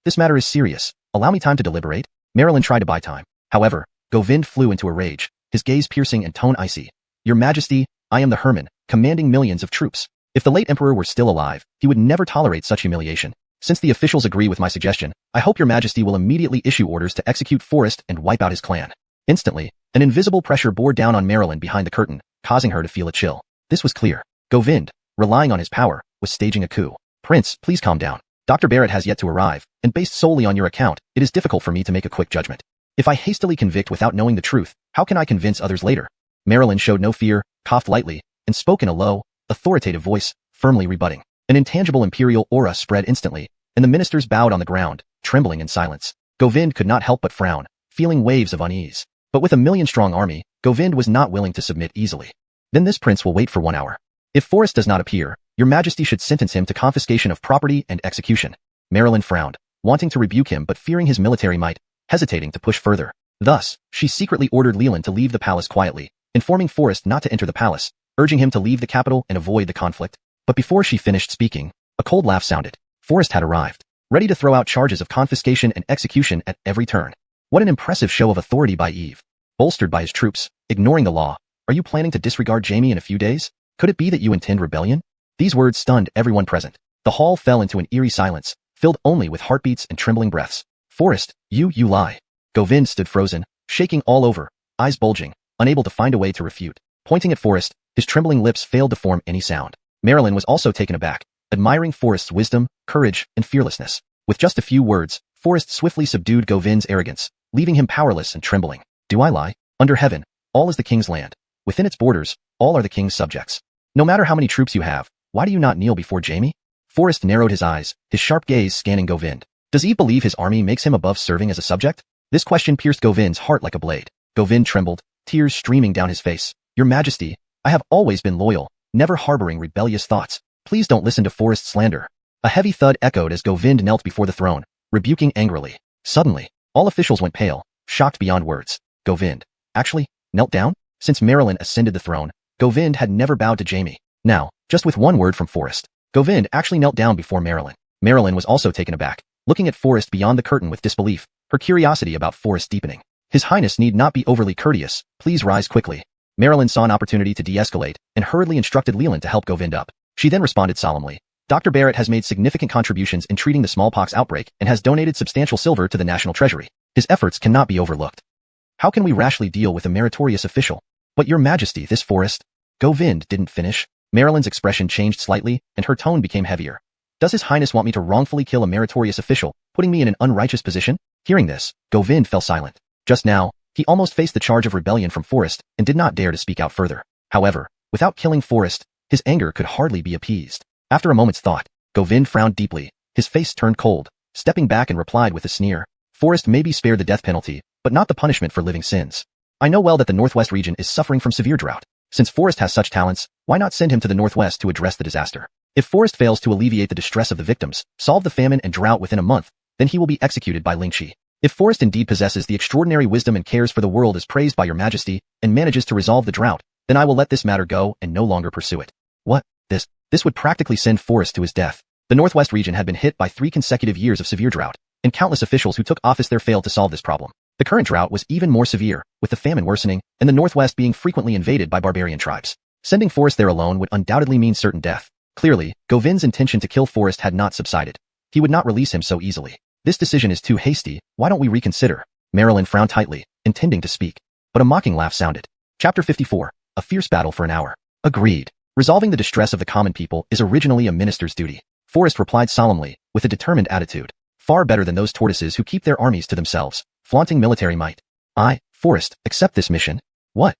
This matter is serious. Allow me time to deliberate." Marilyn tried to buy time. However, Govind flew into a rage, his gaze piercing and tone icy. "Your Majesty, I am the Herman, commanding millions of troops. If the late emperor were still alive, he would never tolerate such humiliation. Since the officials agree with my suggestion, I hope your Majesty will immediately issue orders to execute Forrest and wipe out his clan." Instantly, an invisible pressure bore down on Marilyn behind the curtain, causing her to feel a chill. This was clear. Govind, relying on his power, was staging a coup. "Prince, please calm down. Dr. Barrett has yet to arrive, and based solely on your account, it is difficult for me to make a quick judgment. If I hastily convict without knowing the truth, how can I convince others later?" Marilyn showed no fear, coughed lightly, and spoke in a low, authoritative voice, firmly rebutting. An intangible imperial aura spread instantly, and the ministers bowed on the ground, trembling in silence. Govind could not help but frown, feeling waves of unease. But with a million-strong army, Govind was not willing to submit easily. "Then this prince will wait for 1 hour. If Forrest does not appear, your Majesty should sentence him to confiscation of property and execution." Marilyn frowned, wanting to rebuke him but fearing his military might, hesitating to push further. Thus, she secretly ordered Leland to leave the palace quietly, informing Forrest not to enter the palace, urging him to leave the capital and avoid the conflict. But before she finished speaking, a cold laugh sounded. Forrest had arrived, ready to throw out charges of confiscation and execution at every turn. What an impressive show of authority by Eve. Bolstered by his troops, ignoring the law, are you planning to disregard Jamie in a few days? Could it be that you intend rebellion? These words stunned everyone present. The hall fell into an eerie silence, filled only with heartbeats and trembling breaths. Forrest, you lie. Govind stood frozen, shaking all over, eyes bulging, unable to find a way to refute. Pointing at Forrest, his trembling lips failed to form any sound. Marilyn was also taken aback, admiring Forrest's wisdom, courage, and fearlessness. With just a few words, Forrest swiftly subdued Govind's arrogance, leaving him powerless and trembling. Do I lie? Under heaven, all is the king's land. Within its borders, all are the king's subjects. No matter how many troops you have, why do you not kneel before Jamie? Forrest narrowed his eyes, his sharp gaze scanning Govind. Does Eve believe his army makes him above serving as a subject? This question pierced Govind's heart like a blade. Govind trembled, tears streaming down his face. Your Majesty, I have always been loyal, never harboring rebellious thoughts. Please don't listen to Forrest's slander. A heavy thud echoed as Govind knelt before the throne, rebuking angrily. Suddenly, all officials went pale, shocked beyond words. Govind, actually, knelt down? Since Marilyn ascended the throne, Govind had never bowed to Jamie. Now, just with one word from Forrest, Govind actually knelt down before Marilyn. Marilyn was also taken aback, looking at Forrest beyond the curtain with disbelief, her curiosity about Forrest deepening. His Highness need not be overly courteous, please rise quickly. Marilyn saw an opportunity to de-escalate and hurriedly instructed Leland to help Govind up. She then responded solemnly. Dr. Barrett has made significant contributions in treating the smallpox outbreak and has donated substantial silver to the national treasury. His efforts cannot be overlooked. How can we rashly deal with a meritorious official? But your Majesty, this Forrest. Govind didn't finish. Marilyn's expression changed slightly and her tone became heavier. Does His Highness want me to wrongfully kill a meritorious official, putting me in an unrighteous position? Hearing this, Govind fell silent. Just now, he almost faced the charge of rebellion from Forrest and did not dare to speak out further. However, without killing Forrest, his anger could hardly be appeased. After a moment's thought, Govind frowned deeply, his face turned cold, stepping back and replied with a sneer. Forrest may be spared the death penalty, but not the punishment for living sins. I know well that the Northwest region is suffering from severe drought. Since Forrest has such talents, why not send him to the Northwest to address the disaster? If Forrest fails to alleviate the distress of the victims, solve the famine and drought within a month, then he will be executed by Lingqi. If Forrest indeed possesses the extraordinary wisdom and cares for the world as praised by your Majesty, and manages to resolve the drought, then I will let this matter go and no longer pursue it. What? This would practically send Forrest to his death. The Northwest region had been hit by 3 consecutive years of severe drought, and countless officials who took office there failed to solve this problem. The current drought was even more severe, with the famine worsening, and the Northwest being frequently invaded by barbarian tribes. Sending Forrest there alone would undoubtedly mean certain death. Clearly, Govind's intention to kill Forrest had not subsided. He would not release him so easily. This decision is too hasty, why don't we reconsider? Marilyn frowned tightly, intending to speak. But a mocking laugh sounded. Chapter 54. A fierce battle for an hour. Agreed. Resolving the distress of the common people is originally a minister's duty. Forrest replied solemnly, with a determined attitude. Far better than those tortoises who keep their armies to themselves, flaunting military might. I, Forrest, accept this mission. What?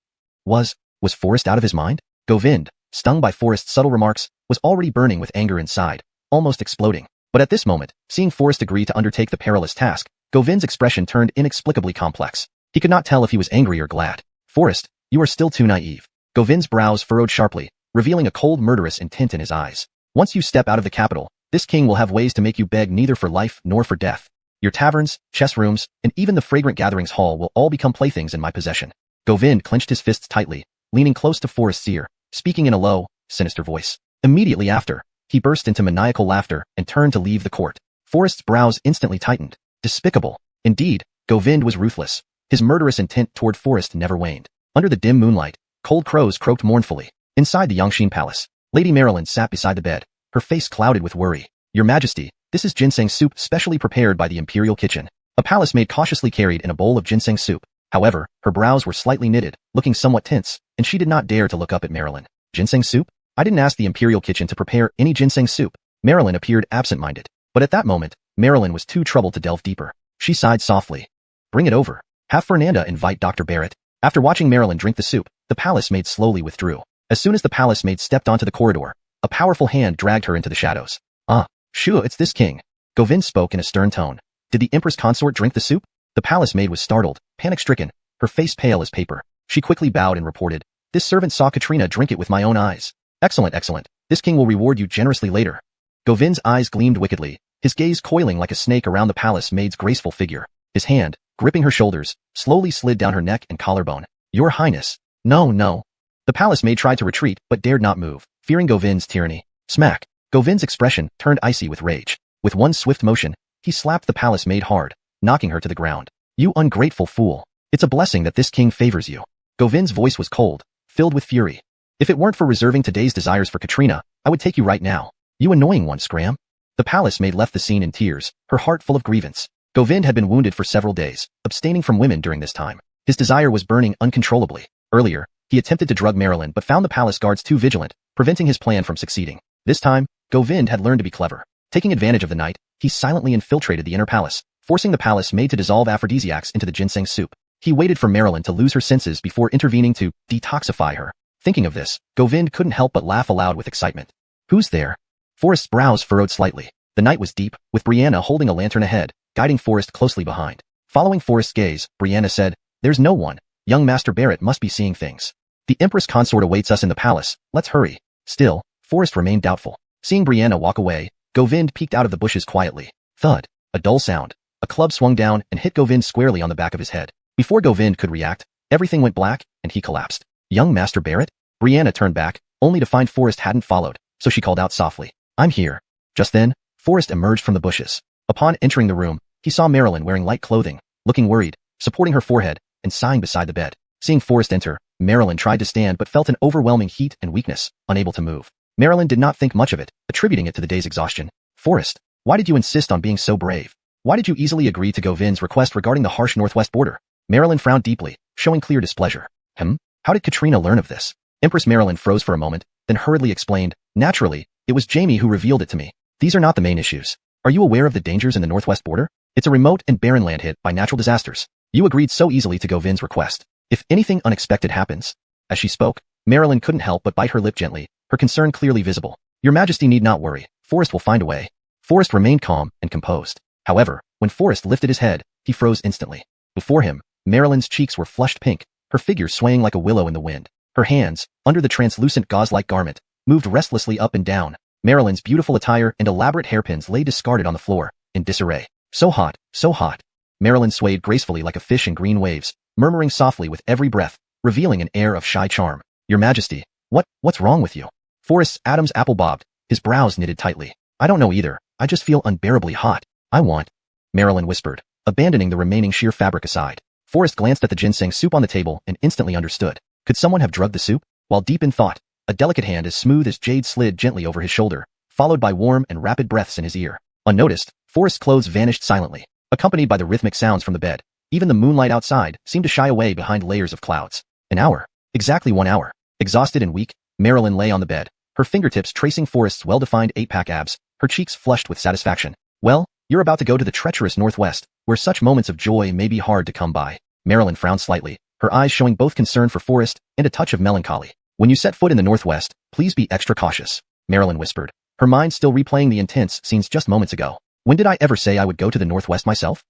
Was Forrest out of his mind? Govind, stung by Forrest's subtle remarks, was already burning with anger inside, almost exploding. But at this moment, seeing Forrest agree to undertake the perilous task, Govind's expression turned inexplicably complex. He could not tell if he was angry or glad. Forrest, you are still too naive. Govind's brows furrowed sharply, revealing a cold murderous intent in his eyes. Once you step out of the capital, this king will have ways to make you beg neither for life nor for death. Your taverns, chess rooms, and even the fragrant gatherings hall will all become playthings in my possession. Govind clenched his fists tightly, leaning close to Forrest's ear, speaking in a low, sinister voice. Immediately after, he burst into maniacal laughter and turned to leave the court. Forrest's brows instantly tightened. Despicable. Indeed, Govind was ruthless. His murderous intent toward Forrest never waned. Under the dim moonlight, cold crows croaked mournfully. Inside the Yongxin Palace, Lady Marilyn sat beside the bed, her face clouded with worry. Your Majesty, this is ginseng soup specially prepared by the imperial kitchen. A palace maid cautiously carried in a bowl of ginseng soup. However, her brows were slightly knitted, looking somewhat tense, and she did not dare to look up at Marilyn. Ginseng soup? I didn't ask the imperial kitchen to prepare any ginseng soup. Marilyn appeared absent-minded. But at that moment, Marilyn was too troubled to delve deeper. She sighed softly. Bring it over. Have Fernanda invite Dr. Barrett. After watching Marilyn drink the soup, the palace maid slowly withdrew. As soon as the palace maid stepped onto the corridor, a powerful hand dragged her into the shadows. Ah, sure, it's this king. Govind spoke in a stern tone. Did the empress consort drink the soup? The palace maid was startled, panic-stricken, her face pale as paper. She quickly bowed and reported, this servant saw Katrina drink it with my own eyes. Excellent, excellent. This king will reward you generously later. Govind's eyes gleamed wickedly, his gaze coiling like a snake around the palace maid's graceful figure. His hand, gripping her shoulders, slowly slid down her neck and collarbone. Your Highness. No, no. The palace maid tried to retreat, but dared not move, fearing Govind's tyranny. Smack. Govind's expression turned icy with rage. With one swift motion, he slapped the palace maid hard, knocking her to the ground. You ungrateful fool. It's a blessing that this king favors you. Govind's voice was cold, filled with fury. If it weren't for reserving today's desires for Katrina, I would take you right now. You annoying one, Scram. The palace maid left the scene in tears, her heart full of grievance. Govind had been wounded for several days, abstaining from women during this time. His desire was burning uncontrollably. Earlier, he attempted to drug Marilyn but found the palace guards too vigilant, preventing his plan from succeeding. This time, Govind had learned to be clever. Taking advantage of the night, he silently infiltrated the inner palace, forcing the palace maid to dissolve aphrodisiacs into the ginseng soup. He waited for Marilyn to lose her senses before intervening to detoxify her. Thinking of this, Govind couldn't help but laugh aloud with excitement. Who's there? Forrest's brows furrowed slightly. The night was deep, with Brianna holding a lantern ahead, guiding Forrest closely behind. Following Forrest's gaze, Brianna said, "There's no one. Young Master Barrett must be seeing things. The Empress consort awaits us in the palace. Let's hurry." Still, Forrest remained doubtful. Seeing Brianna walk away, Govind peeked out of the bushes quietly. Thud. A dull sound. A club swung down and hit Govind squarely on the back of his head. Before Govind could react, everything went black, and he collapsed. Young Master Barrett? Brianna turned back, only to find Forrest hadn't followed, so she called out softly, "I'm here." Just then, Forrest emerged from the bushes. Upon entering the room, he saw Marilyn wearing light clothing, looking worried, supporting her forehead, and sighing beside the bed. Seeing Forrest enter, Marilyn tried to stand but felt an overwhelming heat and weakness, unable to move. Marilyn did not think much of it, attributing it to the day's exhaustion. "Forrest, why did you insist on being so brave? Why did you easily agree to Govind's request regarding the harsh northwest border?" Marilyn frowned deeply, showing clear displeasure. How did Katrina learn of this? Empress Marilyn froze for a moment, then hurriedly explained, "Naturally, it was Jamie who revealed it to me. These are not the main issues. Are you aware of the dangers in the northwest border? It's a remote and barren land hit by natural disasters. You agreed so easily to Govind's request. If anything unexpected happens..." As she spoke, Marilyn couldn't help but bite her lip gently, her concern clearly visible. "Your Majesty need not worry. Forrest will find a way." Forrest remained calm and composed. However, when Forrest lifted his head, he froze instantly. Before him, Marilyn's cheeks were flushed pink, her figure swaying like a willow in the wind. Her hands, under the translucent gauze-like garment, moved restlessly up and down. Marilyn's beautiful attire and elaborate hairpins lay discarded on the floor, in disarray. "So hot, so hot." Marilyn swayed gracefully like a fish in green waves, murmuring softly with every breath, revealing an air of shy charm. "Your Majesty, what's wrong with you?" Forrest's Adam's apple bobbed, his brows knitted tightly. "I don't know either. I just feel unbearably hot. I want..." Marilyn whispered, abandoning the remaining sheer fabric aside. Forrest glanced at the ginseng soup on the table and instantly understood. Could someone have drugged the soup? While deep in thought, a delicate hand as smooth as jade slid gently over his shoulder, followed by warm and rapid breaths in his ear. Unnoticed, Forrest's clothes vanished silently, accompanied by the rhythmic sounds from the bed. Even the moonlight outside seemed to shy away behind layers of clouds. An hour. Exactly 1 hour. Exhausted and weak, Marilyn lay on the bed, her fingertips tracing Forrest's well-defined 8-pack abs, her cheeks flushed with satisfaction. "Well, you're about to go to the treacherous northwest, where such moments of joy may be hard to come by." Marilyn frowned slightly, her eyes showing both concern for Forrest and a touch of melancholy. "When you set foot in the northwest, please be extra cautious," Marilyn whispered, her mind still replaying the intense scenes just moments ago. "When did I ever say I would go to the northwest myself?"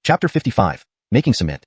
Chapter 55. Making Cement.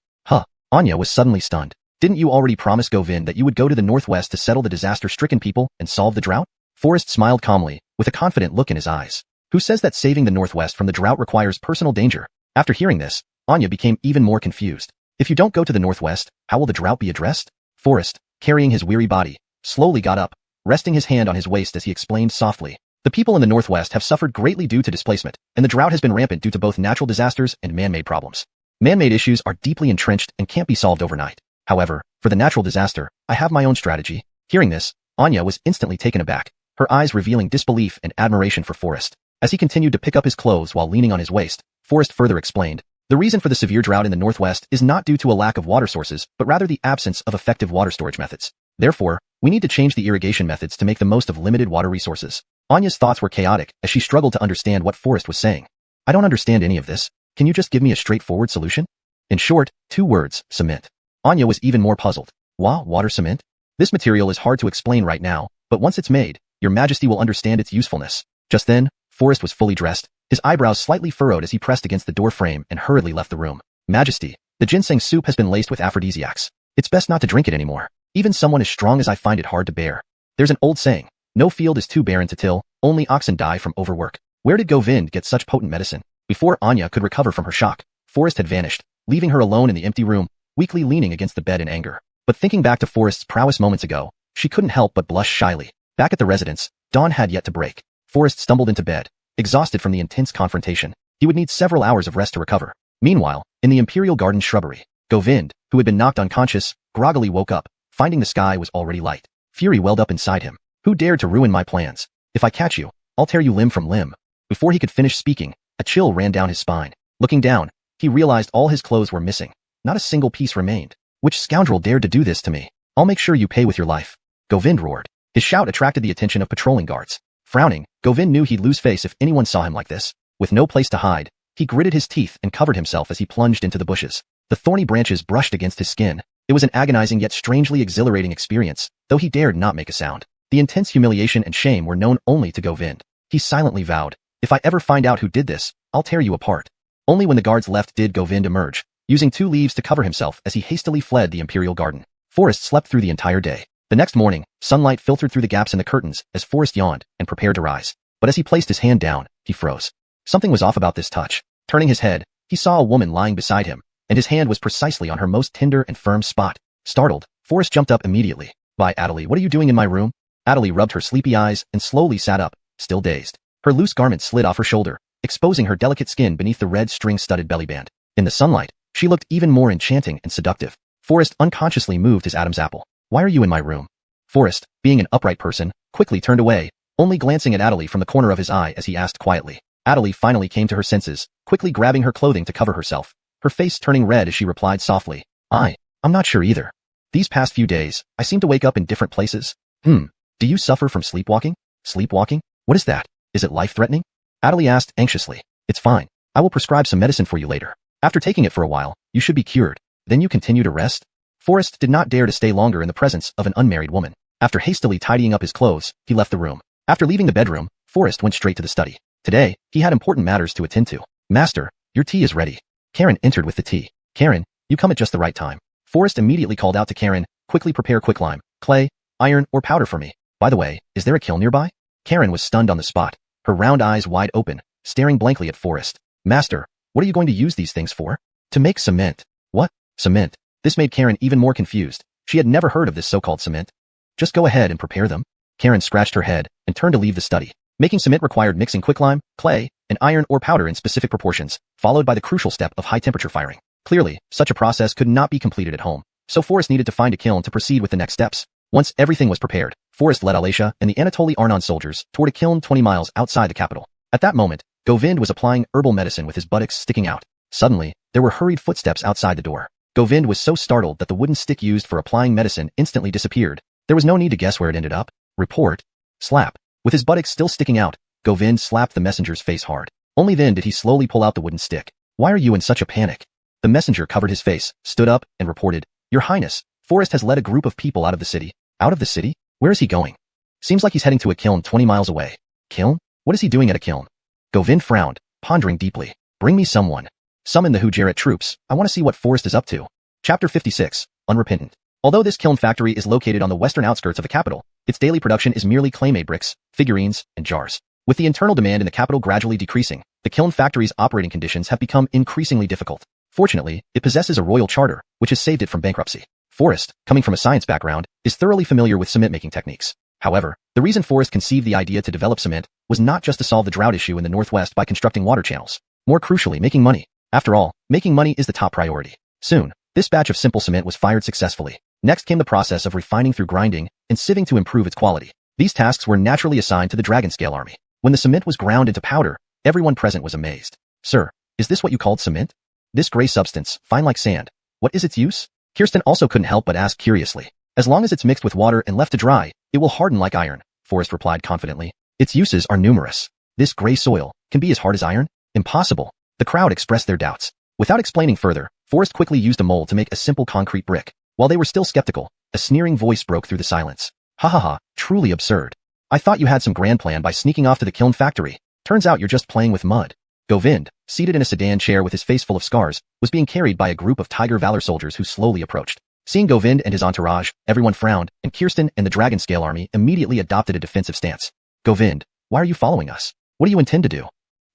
Anya was suddenly stunned. "Didn't you already promise Govind that you would go to the northwest to settle the disaster-stricken people and solve the drought?" Forrest smiled calmly, with a confident look in his eyes. "Who says that saving the northwest from the drought requires personal danger?" After hearing this, Anya became even more confused. "If you don't go to the northwest, how will the drought be addressed?" Forrest, carrying his weary body, slowly got up, resting his hand on his waist as he explained softly. "The people in the northwest have suffered greatly due to displacement, and the drought has been rampant due to both natural disasters and man-made problems. Man-made issues are deeply entrenched and can't be solved overnight. However, for the natural disaster, I have my own strategy." Hearing this, Anya was instantly taken aback, her eyes revealing disbelief and admiration for Forrest. As he continued to pick up his clothes while leaning on his waist, Forrest further explained, "The reason for the severe drought in the northwest is not due to a lack of water sources, but rather the absence of effective water storage methods. Therefore, we need to change the irrigation methods to make the most of limited water resources." Anya's thoughts were chaotic as she struggled to understand what Forrest was saying. "I don't understand any of this. Can you just give me a straightforward solution?" In short, 2 words, cement. Anya was even more puzzled. Water cement? This material is hard to explain right now, but once it's made, your Majesty will understand its usefulness. Just then, Forrest was fully dressed, his eyebrows slightly furrowed as he pressed against the door frame and hurriedly left the room. "Majesty, the ginseng soup has been laced with aphrodisiacs. It's best not to drink it anymore. Even someone as strong as I find it hard to bear. There's an old saying, no field is too barren to till, only oxen die from overwork. Where did Govind get such potent medicine?" Before Anya could recover from her shock, Forrest had vanished, leaving her alone in the empty room, weakly leaning against the bed in anger. But thinking back to Forrest's prowess moments ago, she couldn't help but blush shyly. Back at the residence, dawn had yet to break. Forrest stumbled into bed, exhausted from the intense confrontation. He would need several hours of rest to recover. Meanwhile, in the imperial garden shrubbery, Govind, who had been knocked unconscious, groggily woke up, finding the sky was already light. Fury welled up inside him. "Who dared to ruin my plans? If I catch you, I'll tear you limb from limb." Before he could finish speaking, a chill ran down his spine. Looking down, he realized all his clothes were missing. Not a single piece remained. Which scoundrel dared to do this to me? I'll make sure you pay with your life. Govind roared. His shout attracted the attention of patrolling guards. Frowning, Govind knew he'd lose face if anyone saw him like this. With no place to hide, he gritted his teeth and covered himself as he plunged into the bushes. The thorny branches brushed against his skin. It was an agonizing yet strangely exhilarating experience, though he dared not make a sound. The intense humiliation and shame were known only to Govind. He silently vowed, if I ever find out who did this, I'll tear you apart. Only when the guards left did Govind emerge, using 2 leaves to cover himself as he hastily fled the imperial garden. Forrest slept through the entire day. The next morning, sunlight filtered through the gaps in the curtains as Forrest yawned and prepared to rise. But as he placed his hand down, he froze. Something was off about this touch. Turning his head, he saw a woman lying beside him, and his hand was precisely on her most tender and firm spot. Startled, Forrest jumped up immediately. By Adelie, what are you doing in my room? Adelie rubbed her sleepy eyes and slowly sat up, still dazed. Her loose garment slid off her shoulder, exposing her delicate skin beneath the red string-studded belly band. In the sunlight, she looked even more enchanting and seductive. Forrest unconsciously moved his Adam's apple. Why are you in my room? Forrest, being an upright person, quickly turned away, only glancing at Adelie from the corner of his eye as he asked quietly. Adelie finally came to her senses, quickly grabbing her clothing to cover herself, her face turning red as she replied softly, I'm not sure either. These past few days, I seem to wake up in different places. Do you suffer from sleepwalking? Sleepwalking? What is that? Is it life-threatening? Adelie asked anxiously. It's fine. I will prescribe some medicine for you later. After taking it for a while, you should be cured. Then you continue to rest? Forrest did not dare to stay longer in the presence of an unmarried woman. After hastily tidying up his clothes, he left the room. After leaving the bedroom, Forrest went straight to the study. Today, he had important matters to attend to. Master, your tea is ready. Karen entered with the tea. Karen, you come at just the right time. Forrest immediately called out to Karen, quickly prepare quicklime, clay, iron, or powder for me. By the way, is there a kiln nearby? Karen was stunned on the spot, her round eyes wide open, staring blankly at Forrest. Master, what are you going to use these things for? To make cement. What? Cement? This made Karen even more confused. She had never heard of this so-called cement. Just go ahead and prepare them. Karen scratched her head and turned to leave the study. Making cement required mixing quicklime, clay, and iron or powder in specific proportions, followed by the crucial step of high-temperature firing. Clearly, such a process could not be completed at home, so Forrest needed to find a kiln to proceed with the next steps. Once everything was prepared, Forrest led Alatia and the Anatoly Arnon soldiers toward a kiln 20 miles outside the capital. At that moment, Govind was applying herbal medicine with his buttocks sticking out. Suddenly, there were hurried footsteps outside the door. Govind was so startled that the wooden stick used for applying medicine instantly disappeared. There was no need to guess where it ended up. Report. Slap. With his buttocks still sticking out, Govind slapped the messenger's face hard. Only then did he slowly pull out the wooden stick. Why are you in such a panic? The messenger covered his face, stood up, and reported, Your Highness, Forrest has led a group of people out of the city. Out of the city? Where is he going? Seems like he's heading to a kiln 20 miles away. Kiln? What is he doing at a kiln? Govind frowned, pondering deeply. Bring me someone. Summon the Hujarat troops. I want to see what Forrest is up to. Chapter 56, Unrepentant. Although this kiln factory is located on the western outskirts of the capital, its daily production is merely clay-made bricks, figurines, and jars. With the internal demand in the capital gradually decreasing, the kiln factory's operating conditions have become increasingly difficult. Fortunately, it possesses a royal charter, which has saved it from bankruptcy. Forrest, coming from a science background, is thoroughly familiar with cement-making techniques. However, the reason Forrest conceived the idea to develop cement was not just to solve the drought issue in the northwest by constructing water channels. More crucially, making money. After all, making money is the top priority. Soon, this batch of simple cement was fired successfully. Next came the process of refining through grinding and sieving to improve its quality. These tasks were naturally assigned to the dragon scale army. When the cement was ground into powder, everyone present was amazed. Sir, is this what you called cement? This gray substance, fine like sand. What is its use? Kirsten also couldn't help but ask curiously. As long as it's mixed with water and left to dry, it will harden like iron, Forrest replied confidently. Its uses are numerous. This gray soil can be as hard as iron? Impossible. The crowd expressed their doubts. Without explaining further, Forrest quickly used a mold to make a simple concrete brick. While they were still skeptical, a sneering voice broke through the silence. Ha ha ha, truly absurd. I thought you had some grand plan by sneaking off to the kiln factory. Turns out you're just playing with mud. Govind, seated in a sedan chair with his face full of scars, was being carried by a group of Tiger Valor soldiers who slowly approached. Seeing Govind and his entourage, everyone frowned, and Kirsten and the Dragon Scale army immediately adopted a defensive stance. Govind, why are you following us? What do you intend to do?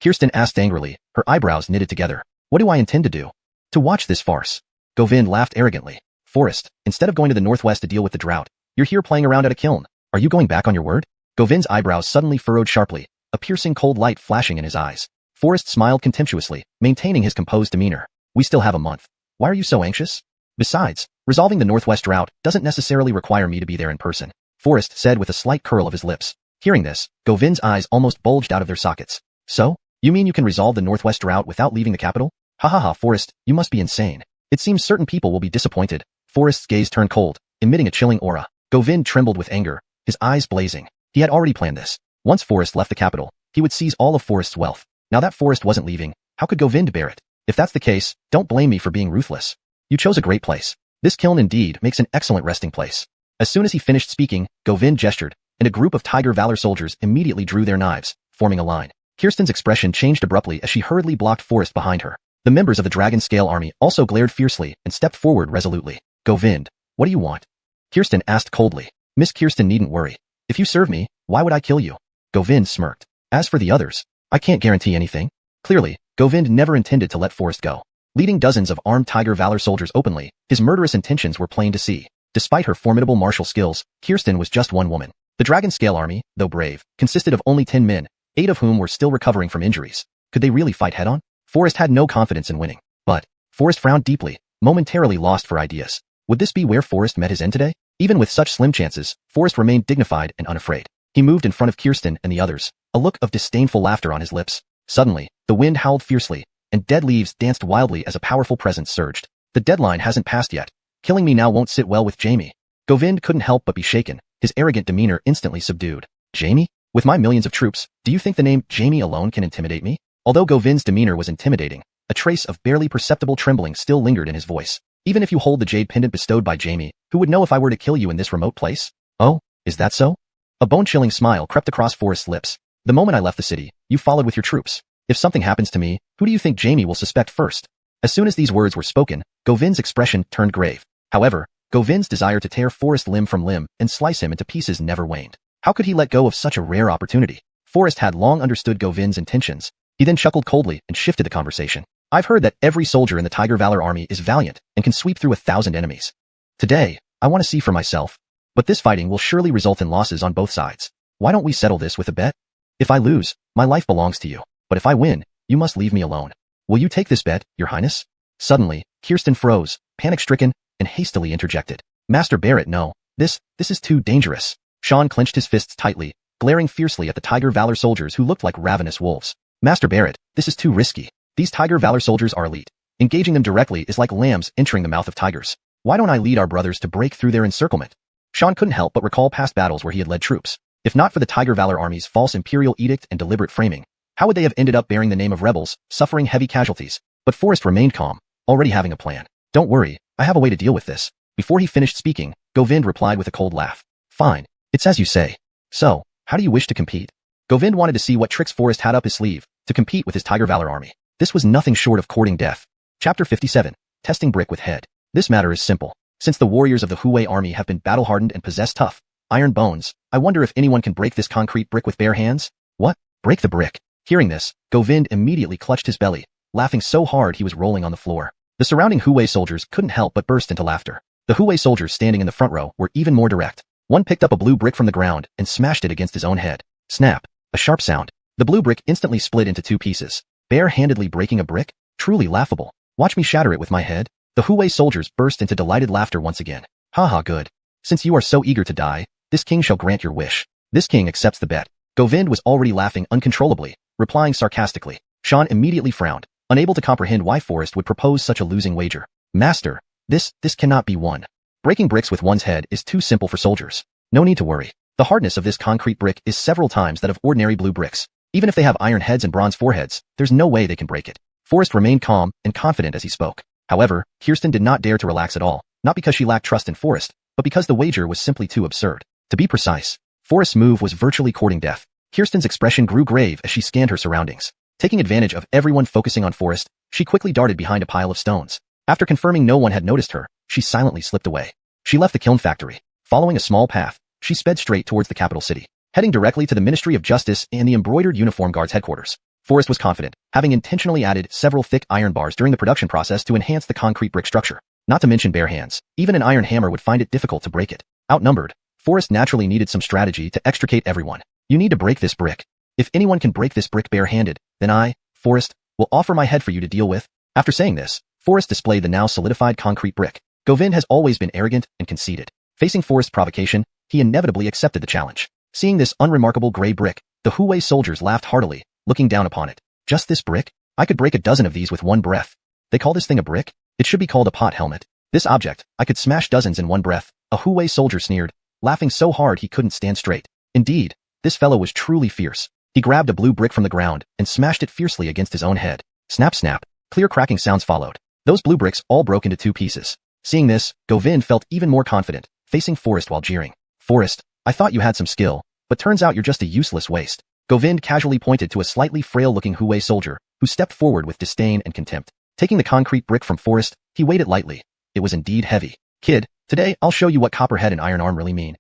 Kirsten asked angrily, her eyebrows knitted together. What do I intend to do? To watch this farce. Govind laughed arrogantly. Forrest, instead of going to the northwest to deal with the drought, you're here playing around at a kiln. Are you going back on your word? Govind's eyebrows suddenly furrowed sharply, a piercing cold light flashing in his eyes. Forrest smiled contemptuously, maintaining his composed demeanor. We still have a month. Why are you so anxious? Besides, resolving the northwest drought doesn't necessarily require me to be there in person, Forrest said with a slight curl of his lips. Hearing this, Govind's eyes almost bulged out of their sockets. So? You mean you can resolve the northwest drought without leaving the capital? Ha ha ha, Forrest, you must be insane. It seems certain people will be disappointed. Forrest's gaze turned cold, emitting a chilling aura. Govind trembled with anger, his eyes blazing. He had already planned this. Once Forrest left the capital, he would seize all of Forrest's wealth. Now that Forrest wasn't leaving, how could Govind bear it? If that's the case, don't blame me for being ruthless. You chose a great place. This kiln indeed makes an excellent resting place. As soon as he finished speaking, Govind gestured, and a group of Tiger Valor soldiers immediately drew their knives, forming a line. Kirsten's expression changed abruptly as she hurriedly blocked Forrest behind her. The members of the Dragon Scale army also glared fiercely and stepped forward resolutely. Govind, what do you want? Kirsten asked coldly. Miss Kirsten needn't worry. If you serve me, why would I kill you? Govind smirked. As for the others, I can't guarantee anything. Clearly, Govind never intended to let Forrest go. Leading dozens of armed Tiger Valor soldiers openly, his murderous intentions were plain to see. Despite her formidable martial skills, Kirsten was just one woman. The Dragon Scale army, though brave, consisted of only 10 men, 8 of whom were still recovering from injuries. Could they really fight head-on? Forrest had no confidence in winning. But, Forrest frowned deeply, momentarily lost for ideas. Would this be where Forrest met his end today? Even with such slim chances, Forrest remained dignified and unafraid. He moved in front of Kirsten and the others, a look of disdainful laughter on his lips. Suddenly, the wind howled fiercely, and dead leaves danced wildly as a powerful presence surged. The deadline hasn't passed yet. Killing me now won't sit well with Jamie. Govind couldn't help but be shaken, his arrogant demeanor instantly subdued. Jamie? With my millions of troops, do you think the name Jamie alone can intimidate me? Although Govind's demeanor was intimidating, a trace of barely perceptible trembling still lingered in his voice. Even if you hold the jade pendant bestowed by Jamie, who would know if I were to kill you in this remote place? Oh, is that so? A bone-chilling smile crept across Forrest's lips. The moment I left the city, you followed with your troops. If something happens to me, who do you think Jamie will suspect first? As soon as these words were spoken, Govind's expression turned grave. However, Govind's desire to tear Forrest limb from limb and slice him into pieces never waned. How could he let go of such a rare opportunity? Forrest had long understood Govind's intentions. He then chuckled coldly and shifted the conversation. I've heard that every soldier in the Tiger Valor army is valiant and can sweep through 1,000 enemies. Today, I want to see for myself. But this fighting will surely result in losses on both sides. Why don't we settle this with a bet? If I lose, my life belongs to you. But if I win, you must leave me alone. Will you take this bet, Your Highness? Suddenly, Kirsten froze, panic-stricken, and hastily interjected. Master Barrett, no. This is too dangerous. Sean clenched his fists tightly, glaring fiercely at the Tiger Valor soldiers who looked like ravenous wolves. Master Barrett, this is too risky. These Tiger Valor soldiers are elite. Engaging them directly is like lambs entering the mouth of tigers. Why don't I lead our brothers to break through their encirclement? Sean couldn't help but recall past battles where he had led troops. If not for the Tiger Valor army's false imperial edict and deliberate framing, how would they have ended up bearing the name of rebels, suffering heavy casualties? But Forrest remained calm, already having a plan. Don't worry, I have a way to deal with this. Before he finished speaking, Govind replied with a cold laugh. Fine, it's as you say. So, how do you wish to compete? Govind wanted to see what tricks Forrest had up his sleeve to compete with his Tiger Valor army. This was nothing short of courting death. Chapter 57. Testing brick with head. This matter is simple. Since the warriors of the Huwei army have been battle-hardened and possess tough, iron bones, I wonder if anyone can break this concrete brick with bare hands? What? Break the brick. Hearing this, Govind immediately clutched his belly, laughing so hard he was rolling on the floor. The surrounding Huwei soldiers couldn't help but burst into laughter. The Huwei soldiers standing in the front row were even more direct. One picked up a blue brick from the ground and smashed it against his own head. Snap. A sharp sound. The blue brick instantly split into 2 pieces. Bare-handedly breaking a brick? Truly laughable. Watch me shatter it with my head. The Huwei soldiers burst into delighted laughter once again. Haha, good. Since you are so eager to die, this king shall grant your wish. This king accepts the bet. Govind was already laughing uncontrollably, replying sarcastically. Sean immediately frowned, unable to comprehend why Forrest would propose such a losing wager. Master, this cannot be won. Breaking bricks with one's head is too simple for soldiers. No need to worry. The hardness of this concrete brick is several times that of ordinary blue bricks. Even if they have iron heads and bronze foreheads, there's no way they can break it. Forrest remained calm and confident as he spoke. However, Kirsten did not dare to relax at all, not because she lacked trust in Forrest, but because the wager was simply too absurd. To be precise, Forrest's move was virtually courting death. Kirsten's expression grew grave as she scanned her surroundings. Taking advantage of everyone focusing on Forrest, she quickly darted behind a pile of stones. After confirming no one had noticed her, she silently slipped away. She left the kiln factory. Following a small path, she sped straight towards the capital city, heading directly to the Ministry of Justice and the embroidered uniform guard's headquarters. Forrest was confident, having intentionally added several thick iron bars during the production process to enhance the concrete brick structure. Not to mention bare hands, even an iron hammer would find it difficult to break it. Outnumbered, Forrest naturally needed some strategy to extricate everyone. You need to break this brick. If anyone can break this brick bare-handed, then I, Forrest, will offer my head for you to deal with. After saying this, Forrest displayed the now solidified concrete brick. Govind has always been arrogant and conceited. Facing Forrest's provocation, he inevitably accepted the challenge. Seeing this unremarkable gray brick, the Huwei soldiers laughed heartily, looking down upon it. Just this brick? I could break a dozen of these with one breath. They call this thing a brick? It should be called a pot helmet. This object, I could smash dozens in one breath, a Hui soldier sneered, laughing so hard he couldn't stand straight. Indeed, this fellow was truly fierce. He grabbed a blue brick from the ground and smashed it fiercely against his own head. Snap snap, clear cracking sounds followed. Those blue bricks all broke into 2 pieces. Seeing this, Govind felt even more confident, facing Forrest while jeering. Forrest, I thought you had some skill, but turns out you're just a useless waste. Govind casually pointed to a slightly frail-looking Hui soldier, who stepped forward with disdain and contempt. Taking the concrete brick from Forrest, he weighed it lightly. It was indeed heavy. Kid, today I'll show you what copperhead and iron arm really mean.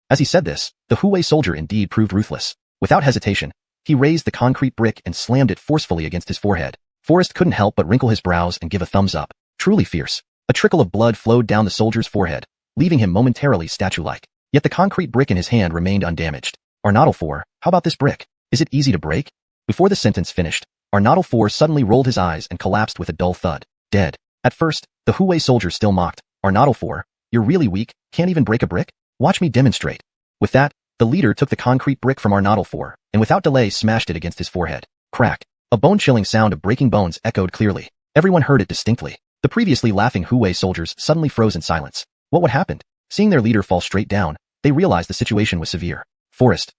As he said this, the Hui soldier indeed proved ruthless. Without hesitation, he raised the concrete brick and slammed it forcefully against his forehead. Forrest couldn't help but wrinkle his brows and give a thumbs up. Truly fierce. A trickle of blood flowed down the soldier's forehead, leaving him momentarily statue-like. Yet the concrete brick in his hand remained undamaged. Arnottle 4, how about this brick? Is it easy to break? Before the sentence finished, Arnottle 4 suddenly rolled his eyes and collapsed with a dull thud. Dead. At first, the Hui soldier still mocked. Arnottle 4, you're really weak, can't even break a brick? Watch me demonstrate. With that, the leader took the concrete brick from Arnottle 4, and without delay smashed it against his forehead. Crack. A bone-chilling sound of breaking bones echoed clearly. Everyone heard it distinctly. The previously laughing Hui soldiers suddenly froze in silence. What would happen? Seeing their leader fall straight down, they realized the situation was severe. Forrest,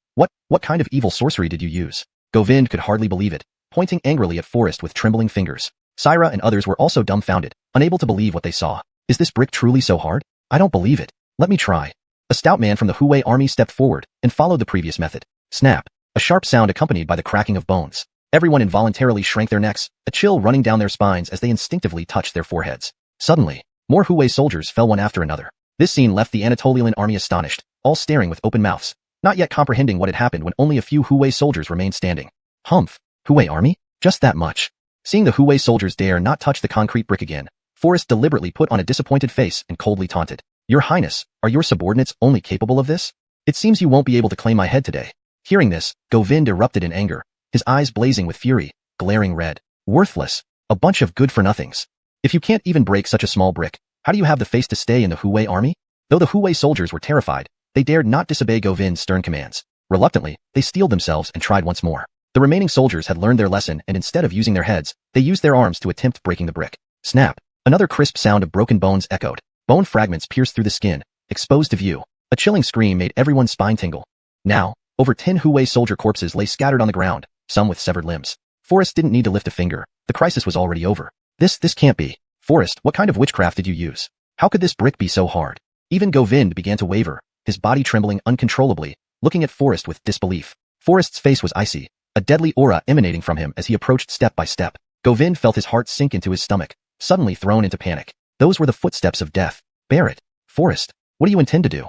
what kind of evil sorcery did you use? Govind could hardly believe it, pointing angrily at Forrest with trembling fingers. Syra and others were also dumbfounded, unable to believe what they saw. Is this brick truly so hard? I don't believe it. Let me try. A stout man from the Hui army stepped forward and followed the previous method. Snap. A sharp sound accompanied by the cracking of bones. Everyone involuntarily shrank their necks, a chill running down their spines as they instinctively touched their foreheads. Suddenly, more Hui soldiers fell one after another. This scene left the Anatolian army astonished, all staring with open mouths, not yet comprehending what had happened when only a few Hui soldiers remained standing. Humph. Hui army? Just that much. Seeing the Hui soldiers dare not touch the concrete brick again, Forrest deliberately put on a disappointed face and coldly taunted. Your Highness, are your subordinates only capable of this? It seems you won't be able to claim my head today. Hearing this, Govind erupted in anger, his eyes blazing with fury, glaring red. Worthless. A bunch of good-for-nothings. If you can't even break such a small brick, how do you have the face to stay in the Hui army? Though the Hui soldiers were terrified, they dared not disobey Govind's stern commands. Reluctantly, they steeled themselves and tried once more. The remaining soldiers had learned their lesson and instead of using their heads, they used their arms to attempt breaking the brick. Snap. Another crisp sound of broken bones echoed. Bone fragments pierced through the skin, exposed to view. A chilling scream made everyone's spine tingle. Now, over 10 Hui soldier corpses lay scattered on the ground, some with severed limbs. Forrest didn't need to lift a finger. The crisis was already over. This can't be. Forrest, what kind of witchcraft did you use? How could this brick be so hard? Even Govind began to waver, his body trembling uncontrollably, looking at Forrest with disbelief. Forrest's face was icy, a deadly aura emanating from him as he approached step by step. Govind felt his heart sink into his stomach, suddenly thrown into panic. Those were the footsteps of death. Bear it. Forrest, what do you intend to do?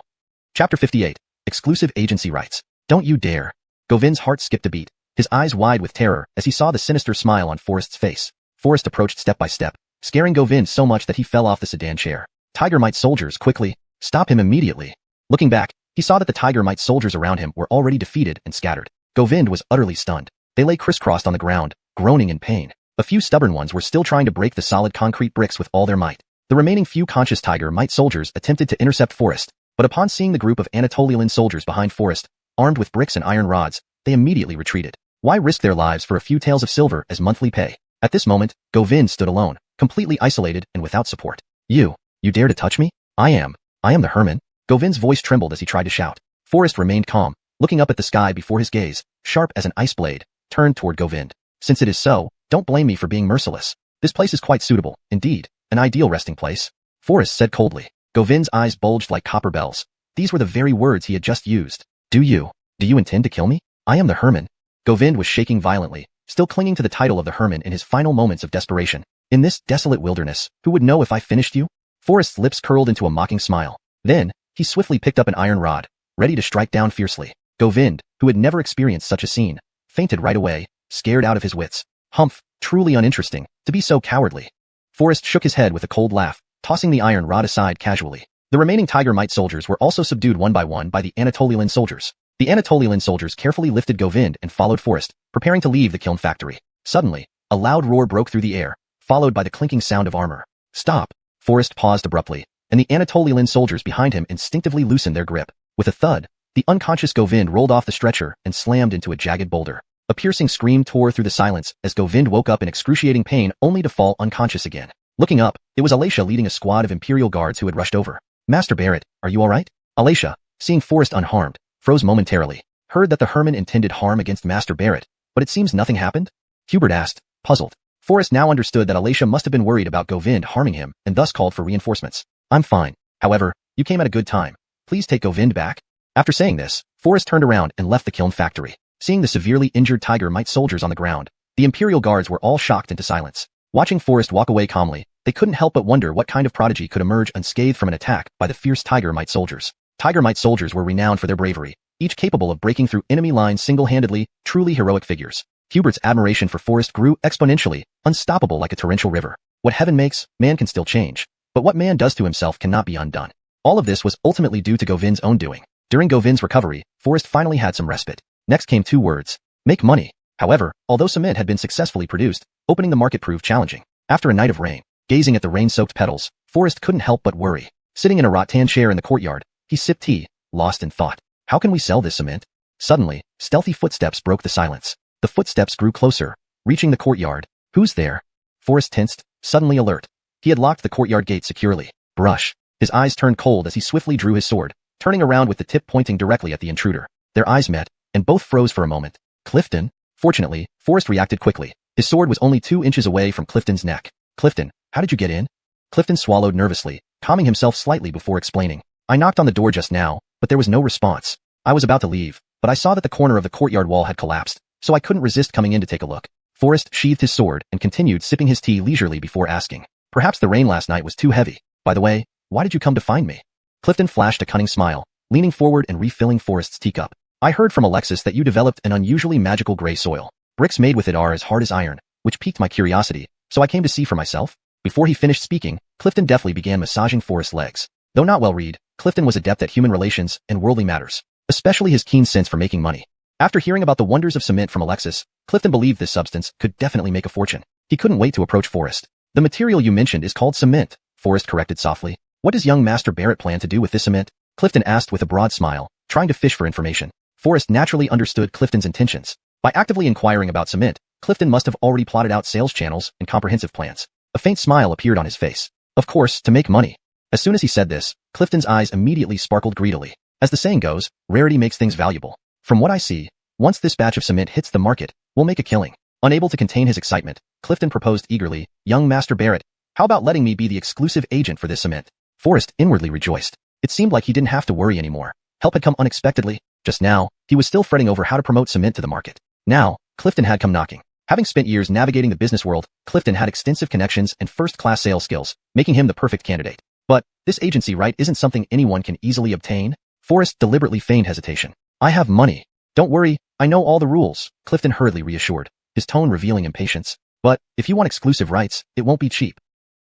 Chapter 58. Exclusive agency rights. Don't you dare. Govind's heart skipped a beat, his eyes wide with terror as he saw the sinister smile on Forrest's face. Forrest approached step by step, scaring Govind so much that he fell off the sedan chair. Tiger Might soldiers, quickly, stop him immediately. Looking back, he saw that the Tiger Might soldiers around him were already defeated and scattered. Govind was utterly stunned. They lay crisscrossed on the ground, groaning in pain. A few stubborn ones were still trying to break the solid concrete bricks with all their might. The remaining few conscious Tiger Might soldiers attempted to intercept Forrest, but upon seeing the group of Anatolian soldiers behind Forrest, armed with bricks and iron rods, they immediately retreated. Why risk their lives for a few taels of silver as monthly pay? At this moment, Govind stood alone, completely isolated and without support. You dare to touch me? I am the Herman. Govind's voice trembled as he tried to shout. Forrest remained calm, looking up at the sky before his gaze, sharp as an ice blade, turned toward Govind. Since it is so, don't blame me for being merciless. This place is quite suitable, indeed, an ideal resting place. Forrest said coldly. Govind's eyes bulged like copper bells. These were the very words he had just used. Do you intend to kill me? I am the Herman. Govind was shaking violently, still clinging to the title of the Herman in his final moments of desperation. In this desolate wilderness, who would know if I finished you? Forrest's lips curled into a mocking smile. Then, he swiftly picked up an iron rod, ready to strike down fiercely. Govind, who had never experienced such a scene, fainted right away, scared out of his wits. Humph, truly uninteresting, to be so cowardly. Forrest shook his head with a cold laugh, tossing the iron rod aside casually. The remaining Tiger Might soldiers were also subdued one by one by the Anatolian soldiers. The Anatolian soldiers carefully lifted Govind and followed Forrest, preparing to leave the kiln factory. Suddenly, a loud roar broke through the air, followed by the clinking sound of armor. Stop! Forrest paused abruptly, and the Anatolian soldiers behind him instinctively loosened their grip. With a thud, the unconscious Govind rolled off the stretcher and slammed into a jagged boulder. A piercing scream tore through the silence as Govind woke up in excruciating pain only to fall unconscious again. Looking up, it was Alacia leading a squad of imperial guards who had rushed over. Master Barrett, are you alright? Alacia, seeing Forrest unharmed, froze momentarily. Heard that the Herman intended harm against Master Barrett, but it seems nothing happened? Hubert asked, puzzled. Forrest now understood that Alacia must have been worried about Govind harming him and thus called for reinforcements. I'm fine. However, you came at a good time. Please take Govind back. After saying this, Forrest turned around and left the kiln factory. Seeing the severely injured Tiger Mite soldiers on the ground, the Imperial guards were all shocked into silence. Watching Forrest walk away calmly, they couldn't help but wonder what kind of prodigy could emerge unscathed from an attack by the fierce Tiger Mite soldiers. Tiger Mite soldiers were renowned for their bravery, each capable of breaking through enemy lines single-handedly, truly heroic figures. Hubert's admiration for Forrest grew exponentially, unstoppable like a torrential river. What heaven makes, man can still change. But what man does to himself cannot be undone. All of this was ultimately due to Govind's own doing. During Govind's recovery, Forrest finally had some respite. Next came two words: make money. However, although cement had been successfully produced, opening the market proved challenging. After a night of rain, gazing at the rain-soaked petals, Forrest couldn't help but worry. Sitting in a rattan chair in the courtyard, he sipped tea, lost in thought. How can we sell this cement? Suddenly, stealthy footsteps broke the silence. The footsteps grew closer, reaching the courtyard. Who's there? Forrest tensed, suddenly alert. He had locked the courtyard gate securely. Brush. His eyes turned cold as he swiftly drew his sword, turning around with the tip pointing directly at the intruder. Their eyes met, and both froze for a moment. Clifton? Fortunately, Forrest reacted quickly. His sword was only 2 inches away from Clifton's neck. Clifton, how did you get in? Clifton swallowed nervously, calming himself slightly before explaining. I knocked on the door just now, but there was no response. I was about to leave, but I saw that the corner of the courtyard wall had collapsed, so I couldn't resist coming in to take a look. Forrest sheathed his sword and continued sipping his tea leisurely before asking. Perhaps the rain last night was too heavy. By the way, why did you come to find me? Clifton flashed a cunning smile, leaning forward and refilling Forrest's teacup. I heard from Alexis that you developed an unusually magical gray soil. Bricks made with it are as hard as iron, which piqued my curiosity, so I came to see for myself. Before he finished speaking, Clifton deftly began massaging Forrest's legs. Though not well read, Clifton was adept at human relations and worldly matters, especially his keen sense for making money. After hearing about the wonders of cement from Alexis, Clifton believed this substance could definitely make a fortune. He couldn't wait to approach Forrest. The material you mentioned is called cement, Forrest corrected softly. What does young Master Barrett plan to do with this cement? Clifton asked with a broad smile, trying to fish for information. Forrest naturally understood Clifton's intentions. By actively inquiring about cement, Clifton must have already plotted out sales channels and comprehensive plans. A faint smile appeared on his face. Of course, to make money. As soon as he said this, Clifton's eyes immediately sparkled greedily. As the saying goes, rarity makes things valuable. From what I see, once this batch of cement hits the market, we'll make a killing. Unable to contain his excitement, Clifton proposed eagerly, young Master Barrett, how about letting me be the exclusive agent for this cement? Forrest inwardly rejoiced. It seemed like he didn't have to worry anymore. Help had come unexpectedly. Just now, he was still fretting over how to promote cement to the market. Now, Clifton had come knocking. Having spent years navigating the business world, Clifton had extensive connections and first-class sales skills, making him the perfect candidate. But, this agency right isn't something anyone can easily obtain? Forrest deliberately feigned hesitation. I have money. Don't worry, I know all the rules, Clifton hurriedly reassured, his tone revealing impatience. But, if you want exclusive rights, it won't be cheap.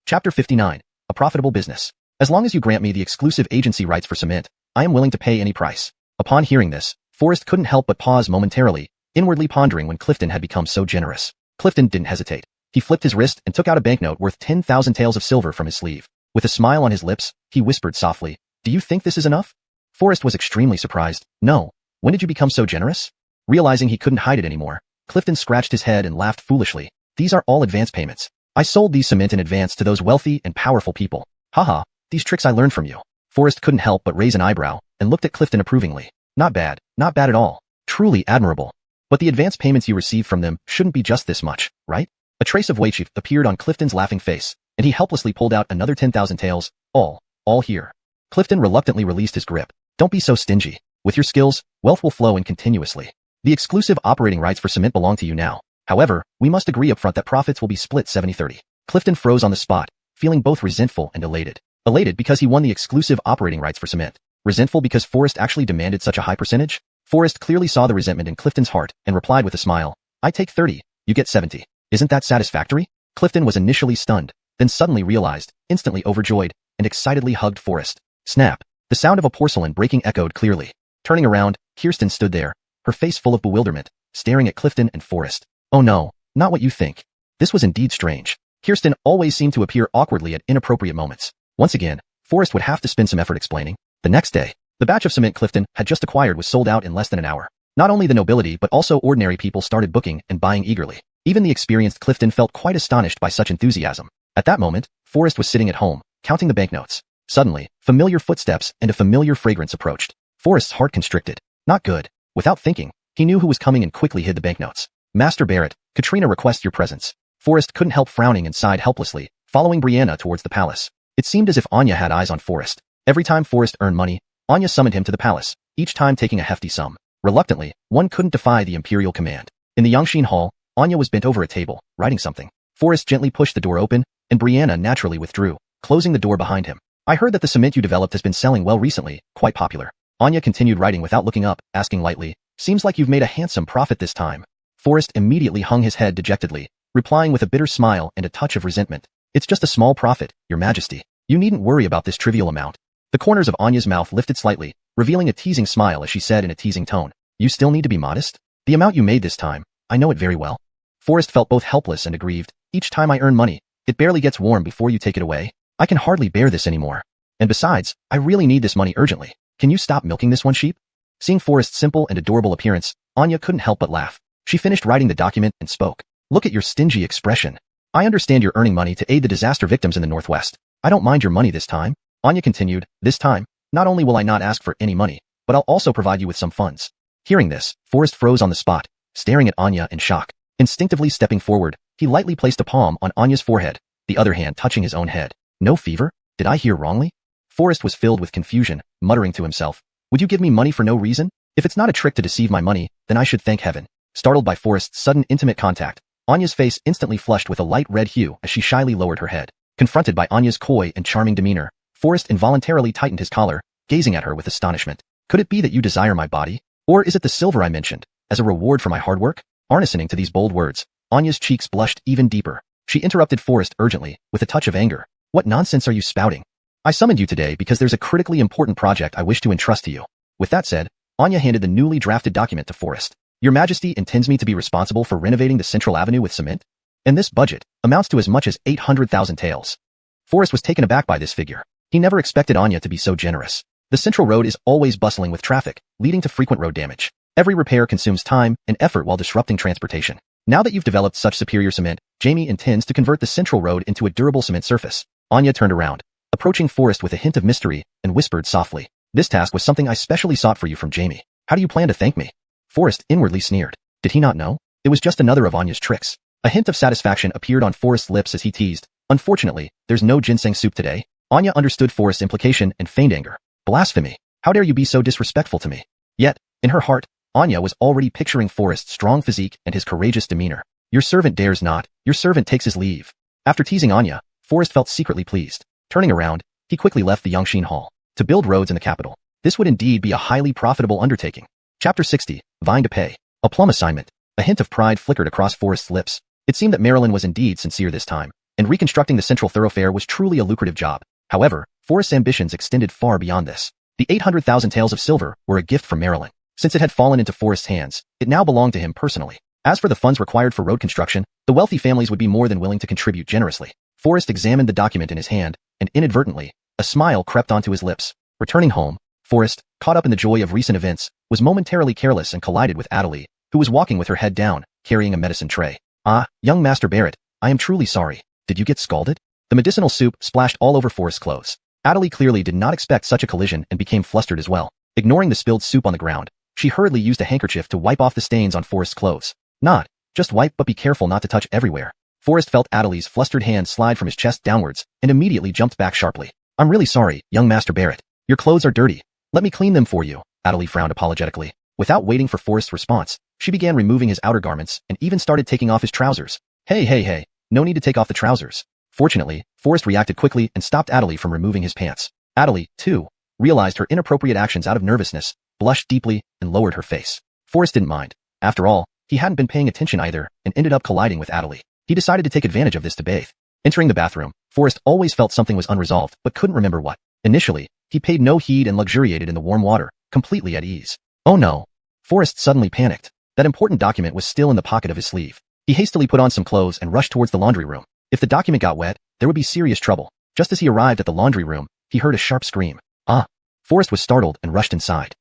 Chapter 59. A profitable business. As long as you grant me the exclusive agency rights for cement, I am willing to pay any price. Upon hearing this, Forrest couldn't help but pause momentarily, inwardly pondering when Clifton had become so generous. Clifton didn't hesitate. He flipped his wrist and took out a banknote worth 10,000 taels of silver from his sleeve. With a smile on his lips, he whispered softly, Do you think this is enough? Forrest was extremely surprised. No. When did you become so generous? Realizing he couldn't hide it anymore, Clifton scratched his head and laughed foolishly. These are all advance payments. I sold these cement in advance to those wealthy and powerful people. Haha, these tricks I learned from you. Forrest couldn't help but raise an eyebrow and looked at Clifton approvingly. Not bad at all. Truly admirable. But the advance payments you received from them shouldn't be just this much, right? A trace of weight appeared on Clifton's laughing face, and he helplessly pulled out another 10,000 taels. All here. Clifton reluctantly released his grip. Don't be so stingy. With your skills, wealth will flow in continuously. The exclusive operating rights for cement belong to you now. However, we must agree upfront that profits will be split 70-30. Clifton froze on the spot, feeling both resentful and elated. Elated because he won the exclusive operating rights for cement. Resentful because Forrest actually demanded such a high percentage? Forrest clearly saw the resentment in Clifton's heart and replied with a smile. I take 30, you get 70. Isn't that satisfactory? Clifton was initially stunned, then suddenly realized, instantly overjoyed, and excitedly hugged Forrest. Snap. The sound of a porcelain breaking echoed clearly. Turning around, Kirsten stood there, her face full of bewilderment, staring at Clifton and Forrest. Oh no, not what you think. This was indeed strange. Kirsten always seemed to appear awkwardly at inappropriate moments. Once again, Forrest would have to spend some effort explaining. The next day, the batch of cement Clifton had just acquired was sold out in less than an hour. Not only the nobility but also ordinary people started booking and buying eagerly. Even the experienced Clifton felt quite astonished by such enthusiasm. At that moment, Forrest was sitting at home, counting the banknotes. Suddenly, familiar footsteps and a familiar fragrance approached. Forrest's heart constricted. Not good. Without thinking, he knew who was coming and quickly hid the banknotes. Master Barrett, Katrina requests your presence. Forrest couldn't help frowning and sighed helplessly, following Brianna towards the palace. It seemed as if Anya had eyes on Forrest. Every time Forrest earned money, Anya summoned him to the palace, each time taking a hefty sum. Reluctantly, one couldn't defy the imperial command. In the Xiuxian hall, Anya was bent over a table, writing something. Forrest gently pushed the door open, and Brianna naturally withdrew, closing the door behind him. I heard that the cement you developed has been selling well recently, quite popular. Anya continued writing without looking up, asking lightly, seems like you've made a handsome profit this time. Forrest immediately hung his head dejectedly, replying with a bitter smile and a touch of resentment. It's just a small profit, Your Majesty. You needn't worry about this trivial amount. The corners of Anya's mouth lifted slightly, revealing a teasing smile as she said in a teasing tone, you still need to be modest? The amount you made this time, I know it very well. Forrest felt both helpless and aggrieved. Each time I earn money, it barely gets warm before you take it away. I can hardly bear this anymore. And besides, I really need this money urgently. Can you stop milking this one sheep? Seeing Forrest's simple and adorable appearance, Anya couldn't help but laugh. She finished writing the document and spoke. Look at your stingy expression. I understand you're earning money to aid the disaster victims in the Northwest. I don't mind your money this time. Anya continued, this time, not only will I not ask for any money, but I'll also provide you with some funds. Hearing this, Forrest froze on the spot, staring at Anya in shock. Instinctively stepping forward, he lightly placed a palm on Anya's forehead, the other hand touching his own head. No fever? Did I hear wrongly? Forrest was filled with confusion, muttering to himself. Would you give me money for no reason? If it's not a trick to deceive my money, then I should thank heaven. Startled by Forrest's sudden intimate contact, Anya's face instantly flushed with a light red hue as she shyly lowered her head. Confronted by Anya's coy and charming demeanor, Forrest involuntarily tightened his collar, gazing at her with astonishment. Could it be that you desire my body? Or is it the silver I mentioned, as a reward for my hard work? Listening to these bold words, Anya's cheeks blushed even deeper. She interrupted Forrest urgently, with a touch of anger. What nonsense are you spouting? I summoned you today because there's a critically important project I wish to entrust to you. With that said, Anya handed the newly drafted document to Forrest. Your Majesty intends me to be responsible for renovating the Central Avenue with cement? And this budget amounts to as much as 800,000 taels. Forrest was taken aback by this figure. He never expected Anya to be so generous. The Central Road is always bustling with traffic, leading to frequent road damage. Every repair consumes time and effort while disrupting transportation. Now that you've developed such superior cement, Jamie intends to convert the Central Road into a durable cement surface. Anya turned around, approaching Forrest with a hint of mystery, and whispered softly, this task was something I specially sought for you from Jamie. How do you plan to thank me? Forrest inwardly sneered. Did he not know? It was just another of Anya's tricks. A hint of satisfaction appeared on Forrest's lips as he teased. Unfortunately, there's no ginseng soup today. Anya understood Forrest's implication and feigned anger. Blasphemy! How dare you be so disrespectful to me? Yet, in her heart, Anya was already picturing Forrest's strong physique and his courageous demeanor. Your servant dares not, your servant takes his leave. After teasing Anya, Forrest felt secretly pleased. Turning around, he quickly left the Xiuxian hall. To build roads in the capital. This would indeed be a highly profitable undertaking. Chapter 60, Vying to Pay. A plum assignment. A hint of pride flickered across Forrest's lips. It seemed that Marilyn was indeed sincere this time, and reconstructing the central thoroughfare was truly a lucrative job. However, Forrest's ambitions extended far beyond this. The 800,000 taels of silver were a gift from Marilyn. Since it had fallen into Forrest's hands, it now belonged to him personally. As for the funds required for road construction, the wealthy families would be more than willing to contribute generously. Forrest examined the document in his hand, and inadvertently, a smile crept onto his lips. Returning home, Forrest, caught up in the joy of recent events, was momentarily careless and collided with Adelie, who was walking with her head down, carrying a medicine tray. Ah, young Master Barrett, I am truly sorry. Did you get scalded? The medicinal soup splashed all over Forrest's clothes. Adelie clearly did not expect such a collision and became flustered as well. Ignoring the spilled soup on the ground, she hurriedly used a handkerchief to wipe off the stains on Forrest's clothes. Not, just wipe but be careful not to touch everywhere. Forrest felt Adelie's flustered hand slide from his chest downwards and immediately jumped back sharply. I'm really sorry, young Master Barrett. Your clothes are dirty. Let me clean them for you. Adelie frowned apologetically. Without waiting for Forrest's response, she began removing his outer garments and even started taking off his trousers. Hey, no need to take off the trousers. Fortunately, Forrest reacted quickly and stopped Adelie from removing his pants. Adelie, too, realized her inappropriate actions out of nervousness, blushed deeply, and lowered her face. Forrest didn't mind. After all, he hadn't been paying attention either and ended up colliding with Adelie. He decided to take advantage of this to bathe. Entering the bathroom, Forrest always felt something was unresolved but couldn't remember what. Initially, he paid no heed and luxuriated in the warm water, completely at ease. Oh no! Forrest suddenly panicked. That important document was still in the pocket of his sleeve. He hastily put on some clothes and rushed towards the laundry room. If the document got wet, there would be serious trouble. Just as he arrived at the laundry room, he heard a sharp scream. Ah! Forrest was startled and rushed inside.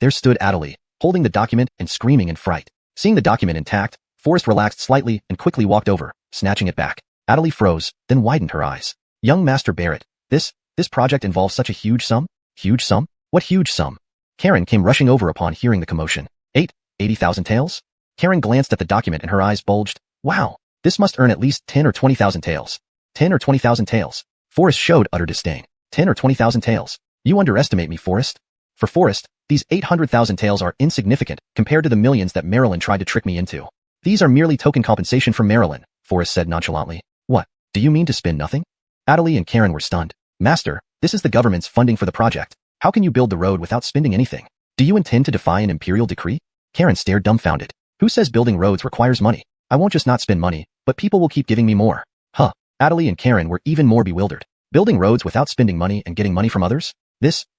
There stood Adelie, holding the document and screaming in fright. Seeing the document intact, Forrest relaxed slightly and quickly walked over, snatching it back. Adelie froze, then widened her eyes. Young Master Barrett, this project involves such a huge sum? Huge sum? What huge sum? Karen came rushing over upon hearing the commotion. 80,000 taels? Karen glanced at the document and her eyes bulged. Wow, this must earn at least 10 or 20,000 taels. 10 or 20,000 taels. Forrest showed utter disdain. 10 or 20,000 taels. You underestimate me, Forrest. For Forrest, these 800,000 taels are insignificant compared to the millions that Marilyn tried to trick me into. These are merely token compensation from Marilyn, Forrest said nonchalantly. What? Do you mean to spend nothing? Adelie and Karen were stunned. Master, this is the government's funding for the project. How can you build the road without spending anything? Do you intend to defy an imperial decree? Karen stared dumbfounded. Who says building roads requires money? I won't just not spend money, but people will keep giving me more. Huh. Adelie and Karen were even more bewildered. Building roads without spending money and getting money from others?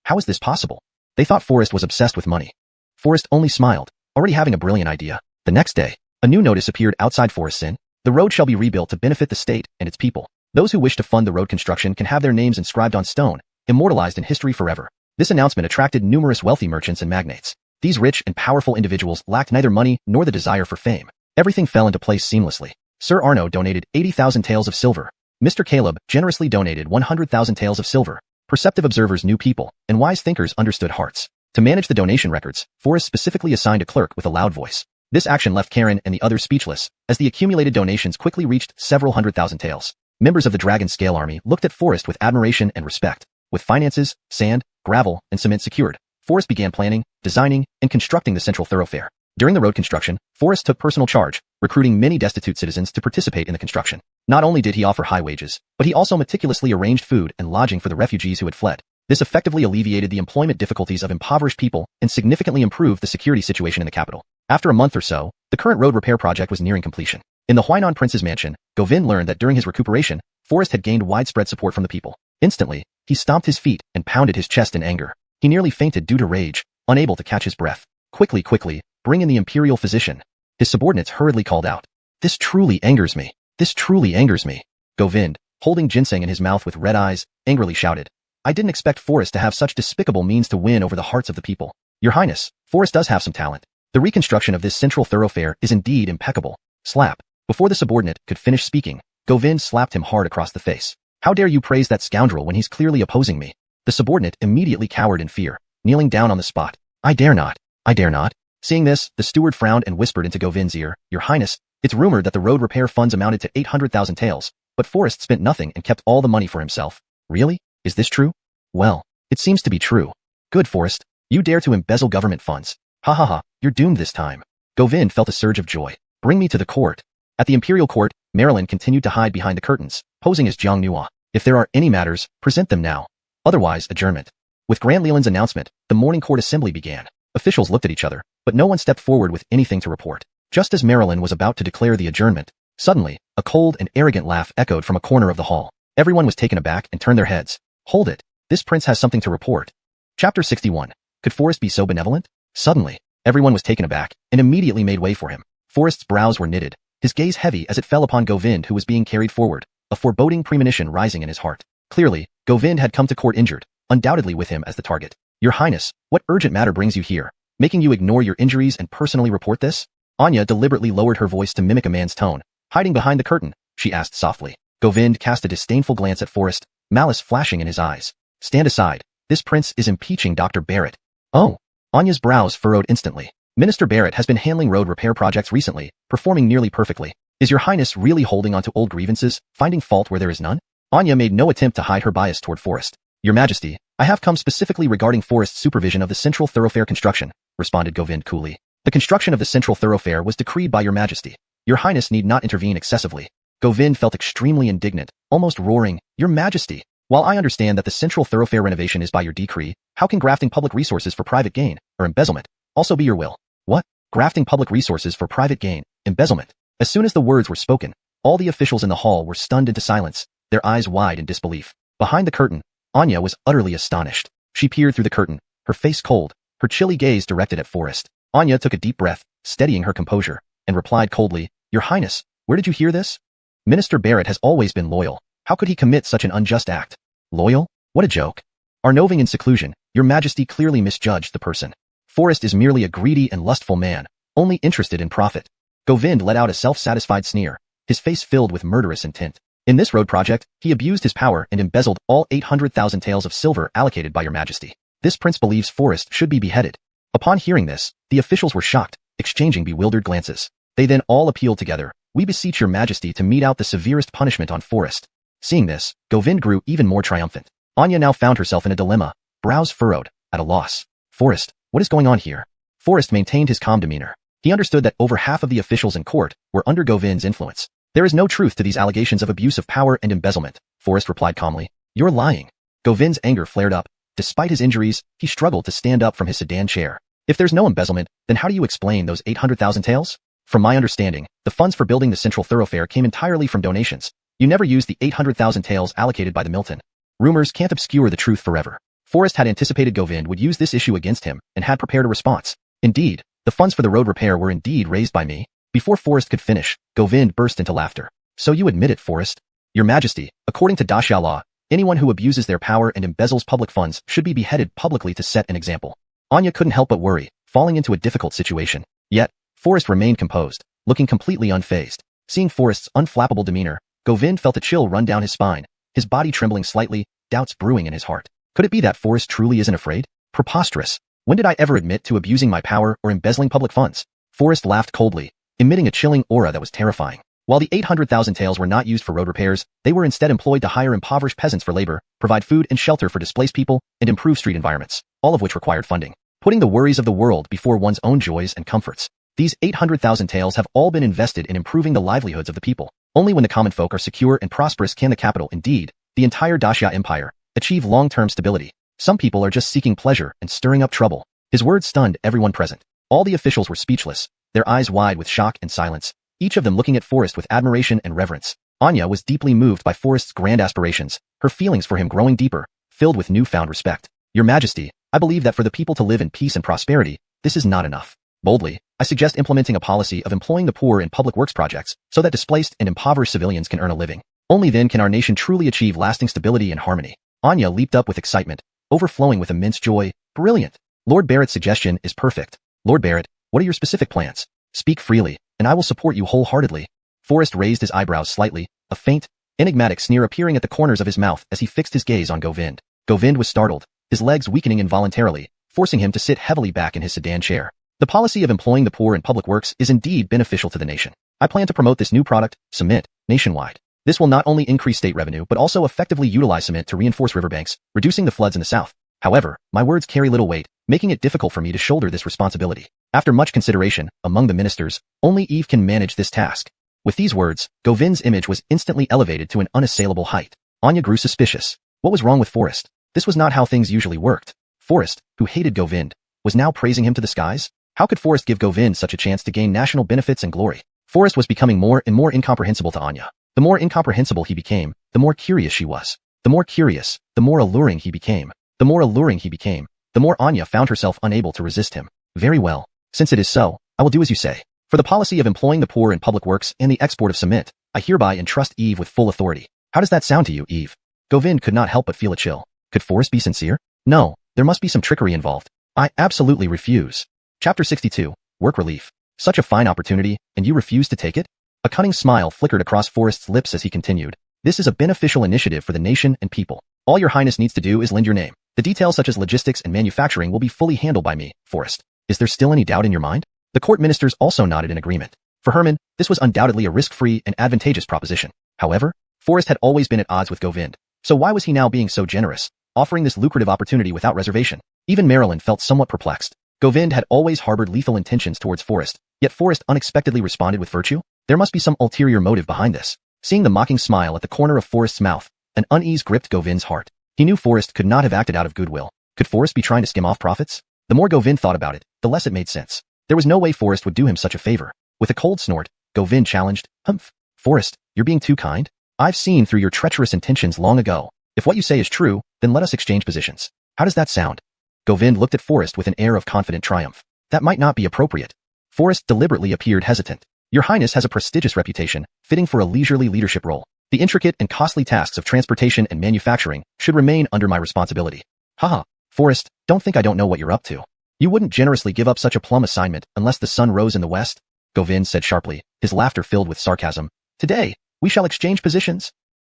How is this possible? They thought Forrest was obsessed with money. Forrest only smiled, already having a brilliant idea. The next day, a new notice appeared outside Forrest's Inn. The road shall be rebuilt to benefit the state and its people. Those who wish to fund the road construction can have their names inscribed on stone, immortalized in history forever. This announcement attracted numerous wealthy merchants and magnates. These rich and powerful individuals lacked neither money nor the desire for fame. Everything fell into place seamlessly. Sir Arno donated 80,000 taels of silver. Mr. Caleb generously donated 100,000 taels of silver. Perceptive observers knew people, and wise thinkers understood hearts. To manage the donation records, Forrest specifically assigned a clerk with a loud voice. This action left Karen and the others speechless, as the accumulated donations quickly reached several 100,000 taels. Members of the Dragon Scale Army looked at Forrest with admiration and respect. With finances, sand, gravel, and cement secured, Forrest began planning, designing, and constructing the central thoroughfare. During the road construction, Forrest took personal charge, recruiting many destitute citizens to participate in the construction. Not only did he offer high wages, but he also meticulously arranged food and lodging for the refugees who had fled. This effectively alleviated the employment difficulties of impoverished people and significantly improved the security situation in the capital. After a month or so, the current road repair project was nearing completion. In the Huainan Prince's mansion, Govind learned that during his recuperation, Forrest had gained widespread support from the people. Instantly, he stomped his feet and pounded his chest in anger. He nearly fainted due to rage, unable to catch his breath. Quickly, bring in the imperial physician. His subordinates hurriedly called out. This truly angers me. This truly angers me. Govind, holding ginseng in his mouth with red eyes, angrily shouted. I didn't expect Forrest to have such despicable means to win over the hearts of the people. Your Highness, Forrest does have some talent. The reconstruction of this central thoroughfare is indeed impeccable. Slap. Before the subordinate could finish speaking, Govind slapped him hard across the face. How dare you praise that scoundrel when he's clearly opposing me? The subordinate immediately cowered in fear, kneeling down on the spot. I dare not. I dare not. Seeing this, the steward frowned and whispered into Govind's ear, Your Highness, it's rumored that the road repair funds amounted to 800,000 taels, but Forrest spent nothing and kept all the money for himself. Really? Is this true? Well, it seems to be true. Good, Forrest. You dare to embezzle government funds. Ha ha ha, you're doomed this time. Govind felt a surge of joy. Bring me to the court. At the imperial court, Marilyn continued to hide behind the curtains, posing as Jiang Nua. If there are any matters, present them now. Otherwise, adjournment. With Grant Leland's announcement, the morning court assembly began. Officials looked at each other, but no one stepped forward with anything to report. Just as Marilyn was about to declare the adjournment, suddenly, a cold and arrogant laugh echoed from a corner of the hall. Everyone was taken aback and turned their heads. Hold it. This prince has something to report. Chapter 61. Could Forrest be so benevolent? Suddenly, everyone was taken aback and immediately made way for him. Forrest's brows were knitted, his gaze heavy as it fell upon Govind who was being carried forward, a foreboding premonition rising in his heart. Clearly, Govind had come to court injured, undoubtedly with him as the target. Your Highness, what urgent matter brings you here, making you ignore your injuries and personally report this? Anya deliberately lowered her voice to mimic a man's tone. Hiding behind the curtain, she asked softly. Govind cast a disdainful glance at Forrest, malice flashing in his eyes. Stand aside. This prince is impeaching Dr. Barrett. Oh. Anya's brows furrowed instantly. Minister Barrett has been handling road repair projects recently, performing nearly perfectly. Is your Highness really holding on to old grievances, finding fault where there is none? Anya made no attempt to hide her bias toward Forrest. Your Majesty, I have come specifically regarding Forrest's supervision of the central thoroughfare construction, responded Govind coolly. The construction of the central thoroughfare was decreed by Your Majesty. Your Highness need not intervene excessively. Govind felt extremely indignant, almost roaring, Your Majesty. While I understand that the central thoroughfare renovation is by your decree, how can grafting public resources for private gain, or embezzlement, also be your will? What? Grafting public resources for private gain, embezzlement? As soon as the words were spoken, all the officials in the hall were stunned into silence, their eyes wide in disbelief. Behind the curtain, Anya was utterly astonished. She peered through the curtain, her face cold, her chilly gaze directed at Forrest. Anya took a deep breath, steadying her composure, and replied coldly, Your Highness, where did you hear this? Minister Barrett has always been loyal. How could he commit such an unjust act? Loyal? What a joke. Arnoving in seclusion, Your Majesty clearly misjudged the person. Forrest is merely a greedy and lustful man, only interested in profit. Govind let out a self-satisfied sneer, his face filled with murderous intent. In this road project, he abused his power and embezzled all 800,000 taels of silver allocated by your majesty. This prince believes Forrest should be beheaded. Upon hearing this, the officials were shocked, exchanging bewildered glances. They then all appealed together, "We beseech your majesty to mete out the severest punishment on Forrest." Seeing this, Govind grew even more triumphant. Anya now found herself in a dilemma, brows furrowed, at a loss. Forrest, what is going on here? Forrest maintained his calm demeanor. He understood that over half of the officials in court were under Govind's influence. "There is no truth to these allegations of abuse of power and embezzlement," Forrest replied calmly. "You're lying." Govind's anger flared up. Despite his injuries, he struggled to stand up from his sedan chair. "If there's no embezzlement, then how do you explain those 800,000 taels? From my understanding, the funds for building the central thoroughfare came entirely from donations. You never used the 800,000 taels allocated by the Milton. Rumors can't obscure the truth forever." Forrest had anticipated Govind would use this issue against him and had prepared a response. "Indeed, the funds for the road repair were indeed raised by me." Before Forrest could finish, Govind burst into laughter. "So you admit it, Forrest? Your Majesty, according to Daxia law, anyone who abuses their power and embezzles public funds should be beheaded publicly to set an example." Anya couldn't help but worry, falling into a difficult situation. Yet, Forrest remained composed, looking completely unfazed. Seeing Forrest's unflappable demeanor, Govind felt a chill run down his spine, his body trembling slightly, doubts brewing in his heart. Could it be that Forrest truly isn't afraid? Preposterous. When did I ever admit to abusing my power or embezzling public funds? Forrest laughed coldly, emitting a chilling aura that was terrifying. While the 800,000 taels were not used for road repairs, they were instead employed to hire impoverished peasants for labor, provide food and shelter for displaced people, and improve street environments, all of which required funding. Putting the worries of the world before one's own joys and comforts. These 800,000 taels have all been invested in improving the livelihoods of the people. Only when the common folk are secure and prosperous can the capital, indeed, the entire Daxia Empire, achieve long-term stability. Some people are just seeking pleasure and stirring up trouble. His words stunned everyone present. All the officials were speechless, their eyes wide with shock and silence, each of them looking at Forrest with admiration and reverence. Anya was deeply moved by Forrest's grand aspirations, her feelings for him growing deeper, filled with newfound respect. "Your Majesty, I believe that for the people to live in peace and prosperity, this is not enough. Boldly, I suggest implementing a policy of employing the poor in public works projects so that displaced and impoverished civilians can earn a living. Only then can our nation truly achieve lasting stability and harmony." Anya leaped up with excitement, overflowing with immense joy. "Brilliant! Lord Barrett's suggestion is perfect. Lord Barrett, what are your specific plans? Speak freely, and I will support you wholeheartedly." Forrest raised his eyebrows slightly, a faint, enigmatic sneer appearing at the corners of his mouth as he fixed his gaze on Govind. Govind was startled, his legs weakening involuntarily, forcing him to sit heavily back in his sedan chair. "The policy of employing the poor in public works is indeed beneficial to the nation. I plan to promote this new product, cement, nationwide. This will not only increase state revenue but also effectively utilize cement to reinforce riverbanks, reducing the floods in the south. However, my words carry little weight, making it difficult for me to shoulder this responsibility. After much consideration, among the ministers, only Eve can manage this task." With these words, Govind's image was instantly elevated to an unassailable height. Anya grew suspicious. What was wrong with Forrest? This was not how things usually worked. Forrest, who hated Govind, was now praising him to the skies? How could Forrest give Govind such a chance to gain national benefits and glory? Forrest was becoming more and more incomprehensible to Anya. The more incomprehensible he became, the more curious she was. The more curious, the more alluring he became. The more alluring he became, the more Anya found herself unable to resist him. "Very well. Since it is so, I will do as you say. For the policy of employing the poor in public works and the export of cement, I hereby entrust Eve with full authority." "How does that sound to you, Eve?" Govind could not help but feel a chill. Could Forrest be sincere? No, there must be some trickery involved. "I absolutely refuse." Chapter 62, Work Relief. "Such a fine opportunity, and you refuse to take it?" A cunning smile flickered across Forrest's lips as he continued. "This is a beneficial initiative for the nation and people. All your highness needs to do is lend your name. The details such as logistics and manufacturing will be fully handled by me, Forrest. Is there still any doubt in your mind?" The court ministers also nodded in agreement. For Herman, this was undoubtedly a risk-free and advantageous proposition. However, Forrest had always been at odds with Govind. So why was he now being so generous, offering this lucrative opportunity without reservation? Even Marilyn felt somewhat perplexed. Govind had always harbored lethal intentions towards Forrest, yet Forrest unexpectedly responded with virtue? There must be some ulterior motive behind this. Seeing the mocking smile at the corner of Forrest's mouth, an unease gripped Govind's heart. He knew Forrest could not have acted out of goodwill. Could Forrest be trying to skim off profits? The more Govind thought about it, the less it made sense. There was no way Forrest would do him such a favor. With a cold snort, Govind challenged, "Humph, Forrest, you're being too kind. I've seen through your treacherous intentions long ago. If what you say is true, then let us exchange positions. How does that sound?" Govind looked at Forrest with an air of confident triumph. "That might not be appropriate." Forrest deliberately appeared hesitant. "Your Highness has a prestigious reputation, fitting for a leisurely leadership role. The intricate and costly tasks of transportation and manufacturing should remain under my responsibility." "Haha, Forrest, don't think I don't know what you're up to. You wouldn't generously give up such a plum assignment unless the sun rose in the west? Govind said sharply, his laughter filled with sarcasm. Today, we shall exchange positions.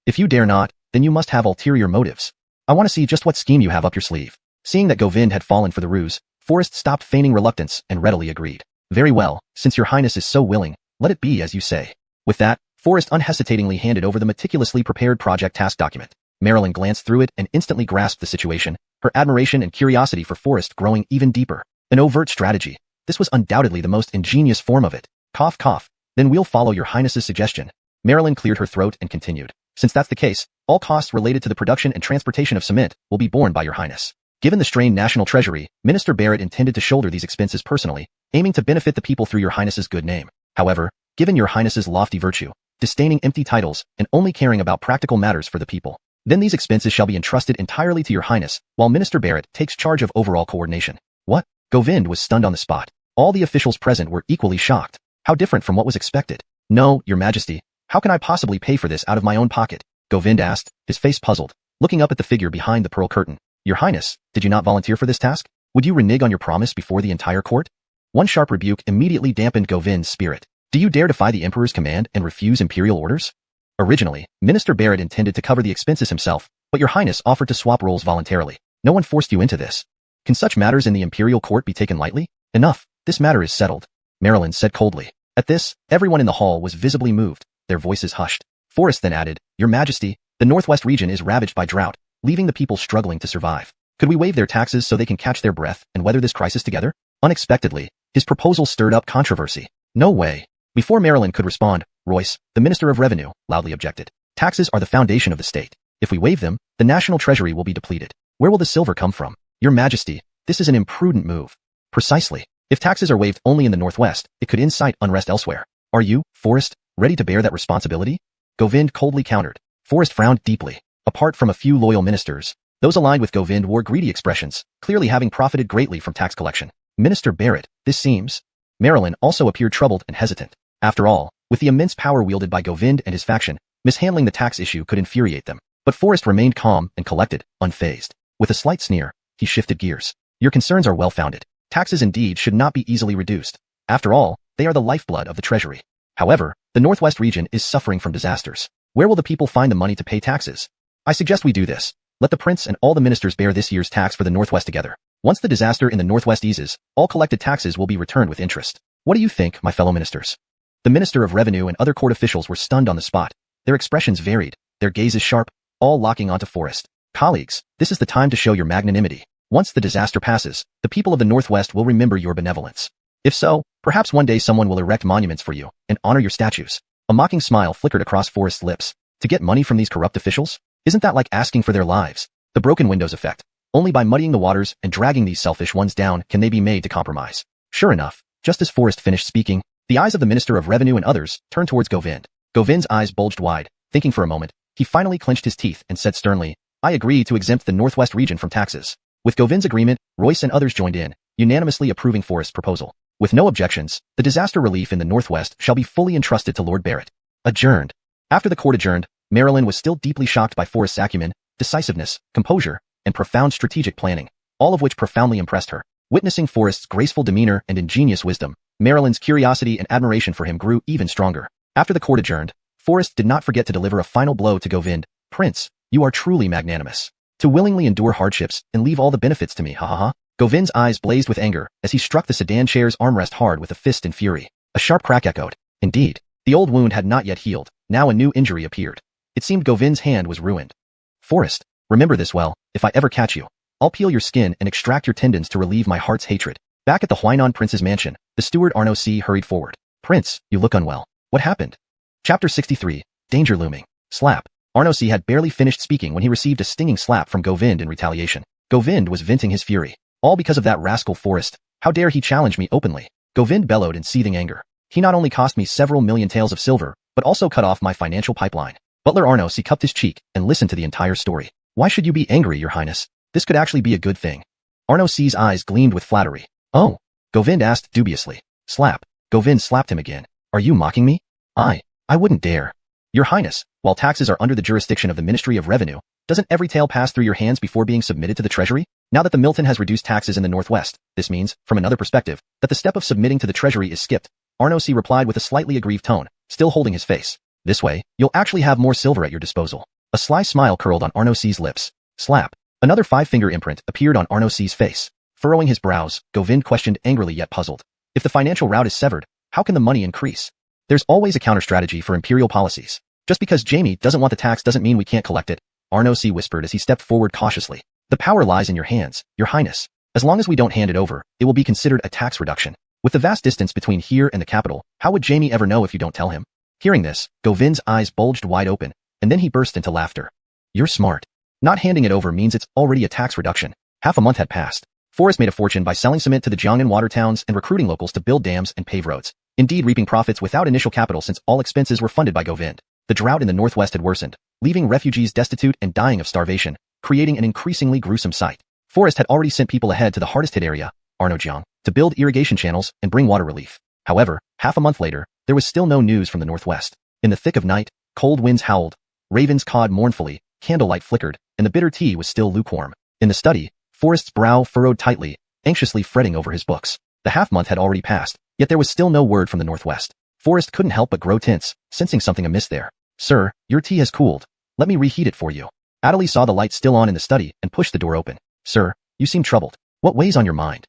If you dare not, then you must have ulterior motives. I want to see just what scheme you have up your sleeve. Seeing that Govind had fallen for the ruse, Forrest stopped feigning reluctance and readily agreed. Very well, since your highness is so willing, let it be as you say. With that, Forrest unhesitatingly handed over the meticulously prepared project task document. Marilyn glanced through it and instantly grasped the situation, her admiration and curiosity for Forrest growing even deeper. An overt strategy. This was undoubtedly the most ingenious form of it. Cough, cough. Then we'll follow your highness's suggestion. Marilyn cleared her throat and continued. Since that's the case, all costs related to the production and transportation of cement will be borne by your highness. Given the strained national treasury, Minister Barrett intended to shoulder these expenses personally, aiming to benefit the people through your highness's good name. However, given your highness's lofty virtue, disdaining empty titles, and only caring about practical matters for the people, then these expenses shall be entrusted entirely to your highness, while Minister Barrett takes charge of overall coordination. What? Govind was stunned on the spot. All the officials present were equally shocked. How different from what was expected. No, your majesty. How can I possibly pay for this out of my own pocket? Govind asked, his face puzzled, looking up at the figure behind the pearl curtain. Your highness, did you not volunteer for this task? Would you renege on your promise before the entire court? One sharp rebuke immediately dampened Govind's spirit. Do you dare defy the emperor's command and refuse imperial orders? Originally, Minister Barrett intended to cover the expenses himself, but your highness offered to swap roles voluntarily. No one forced you into this. Can such matters in the imperial court be taken lightly? Enough, this matter is settled, Marilyn said coldly. At this, everyone in the hall was visibly moved, their voices hushed. Forrest then added, Your Majesty, the northwest region is ravaged by drought, leaving the people struggling to survive. Could we waive their taxes so they can catch their breath and weather this crisis together? Unexpectedly, his proposal stirred up controversy. No way. Before Marilyn could respond, Royce, the Minister of Revenue, loudly objected. Taxes are the foundation of the state. If we waive them, the national treasury will be depleted. Where will the silver come from? Your Majesty, this is an imprudent move. Precisely. If taxes are waived only in the northwest, it could incite unrest elsewhere. Are you, Forrest, ready to bear that responsibility? Govind coldly countered. Forrest frowned deeply. Apart from a few loyal ministers, those aligned with Govind wore greedy expressions, clearly having profited greatly from tax collection. Minister Barrett, this seems. Marilyn also appeared troubled and hesitant. After all, with the immense power wielded by Govind and his faction, mishandling the tax issue could infuriate them. But Forrest remained calm and collected, unfazed. With a slight sneer, he shifted gears. Your concerns are well-founded. Taxes indeed should not be easily reduced. After all, they are the lifeblood of the treasury. However, the northwest region is suffering from disasters. Where will the people find the money to pay taxes? I suggest we do this. Let the prince and all the ministers bear this year's tax for the northwest together. Once the disaster in the northwest eases, all collected taxes will be returned with interest. What do you think, my fellow ministers? The Minister of Revenue and other court officials were stunned on the spot. Their expressions varied, their gazes sharp, all locking onto Forrest. Colleagues, this is the time to show your magnanimity. Once the disaster passes, the people of the northwest will remember your benevolence. If so, perhaps one day someone will erect monuments for you and honor your statues. A mocking smile flickered across Forrest's lips. To get money from these corrupt officials? Isn't that like asking for their lives? The broken windows effect. Only by muddying the waters and dragging these selfish ones down can they be made to compromise. Sure enough, just as Forrest finished speaking, the eyes of the Minister of Revenue and others turned towards Govind. Govind's eyes bulged wide. Thinking for a moment, he finally clenched his teeth and said sternly, I agree to exempt the northwest region from taxes. With Govind's agreement, Royce and others joined in, unanimously approving Forrest's proposal. With no objections, the disaster relief in the northwest shall be fully entrusted to Lord Barrett. Adjourned. After the court adjourned, Marilyn was still deeply shocked by Forrest's acumen, decisiveness, composure, and profound strategic planning, all of which profoundly impressed her. Witnessing Forrest's graceful demeanor and ingenious wisdom, Marilyn's curiosity and admiration for him grew even stronger. After the court adjourned, Forrest did not forget to deliver a final blow to Govind. Prince, you are truly magnanimous. To willingly endure hardships and leave all the benefits to me, ha ha ha. Govind's eyes blazed with anger as he struck the sedan chair's armrest hard with a fist in fury. A sharp crack echoed. Indeed, the old wound had not yet healed. Now a new injury appeared. It seemed Govind's hand was ruined. Forrest, remember this well. If I ever catch you, I'll peel your skin and extract your tendons to relieve my heart's hatred. Back at the Huainan Prince's mansion, the steward Arno C. hurried forward. Prince, you look unwell. What happened? Chapter 63, Danger Looming. Slap. Arno C. had barely finished speaking when he received a stinging slap from Govind in retaliation. Govind was venting his fury. All because of that rascal Forrest. How dare he challenge me openly? Govind bellowed in seething anger. He not only cost me several million taels of silver, but also cut off my financial pipeline. Butler Arno C. cupped his cheek and listened to the entire story. Why should you be angry, your highness? This could actually be a good thing. Arno C.'s eyes gleamed with flattery. Oh, Govind asked dubiously. Slap. Govind slapped him again. Are you mocking me? I wouldn't dare. Your highness, while taxes are under the jurisdiction of the Ministry of Revenue, doesn't every tael pass through your hands before being submitted to the treasury? Now that the Milton has reduced taxes in the Northwest, this means, from another perspective, that the step of submitting to the treasury is skipped. Arnosi replied with a slightly aggrieved tone, still holding his face. This way, you'll actually have more silver at your disposal. A sly smile curled on Arnosi's lips. Slap. Another 5-finger imprint appeared on Arnosi's face. Furrowing his brows, Govind questioned angrily yet puzzled. If the financial route is severed, how can the money increase? There's always a counter-strategy for imperial policies. Just because Jamie doesn't want the tax doesn't mean we can't collect it, Arnosi whispered as he stepped forward cautiously. The power lies in your hands, your highness. As long as we don't hand it over, it will be considered a tax reduction. With the vast distance between here and the capital, how would Jamie ever know if you don't tell him? Hearing this, Govind's eyes bulged wide open, and then he burst into laughter. You're smart. Not handing it over means it's already a tax reduction. Half a month had passed. Forrest made a fortune by selling cement to the Jiangnan water towns and recruiting locals to build dams and pave roads, indeed reaping profits without initial capital since all expenses were funded by Govind. The drought in the Northwest had worsened, leaving refugees destitute and dying of starvation, creating an increasingly gruesome sight. Forrest had already sent people ahead to the hardest-hit area, Arnojiang, to build irrigation channels and bring water relief. However, half a month later, there was still no news from the Northwest. In the thick of night, cold winds howled, ravens cawed mournfully, candlelight flickered, and the bitter tea was still lukewarm. In the study, Forrest's brow furrowed tightly, anxiously fretting over his books. The half-month had already passed, yet there was still no word from the Northwest. Forrest couldn't help but grow tense, sensing something amiss there. Sir, your tea has cooled. Let me reheat it for you. Adderley saw the light still on in the study and pushed the door open. Sir, you seem troubled. What weighs on your mind?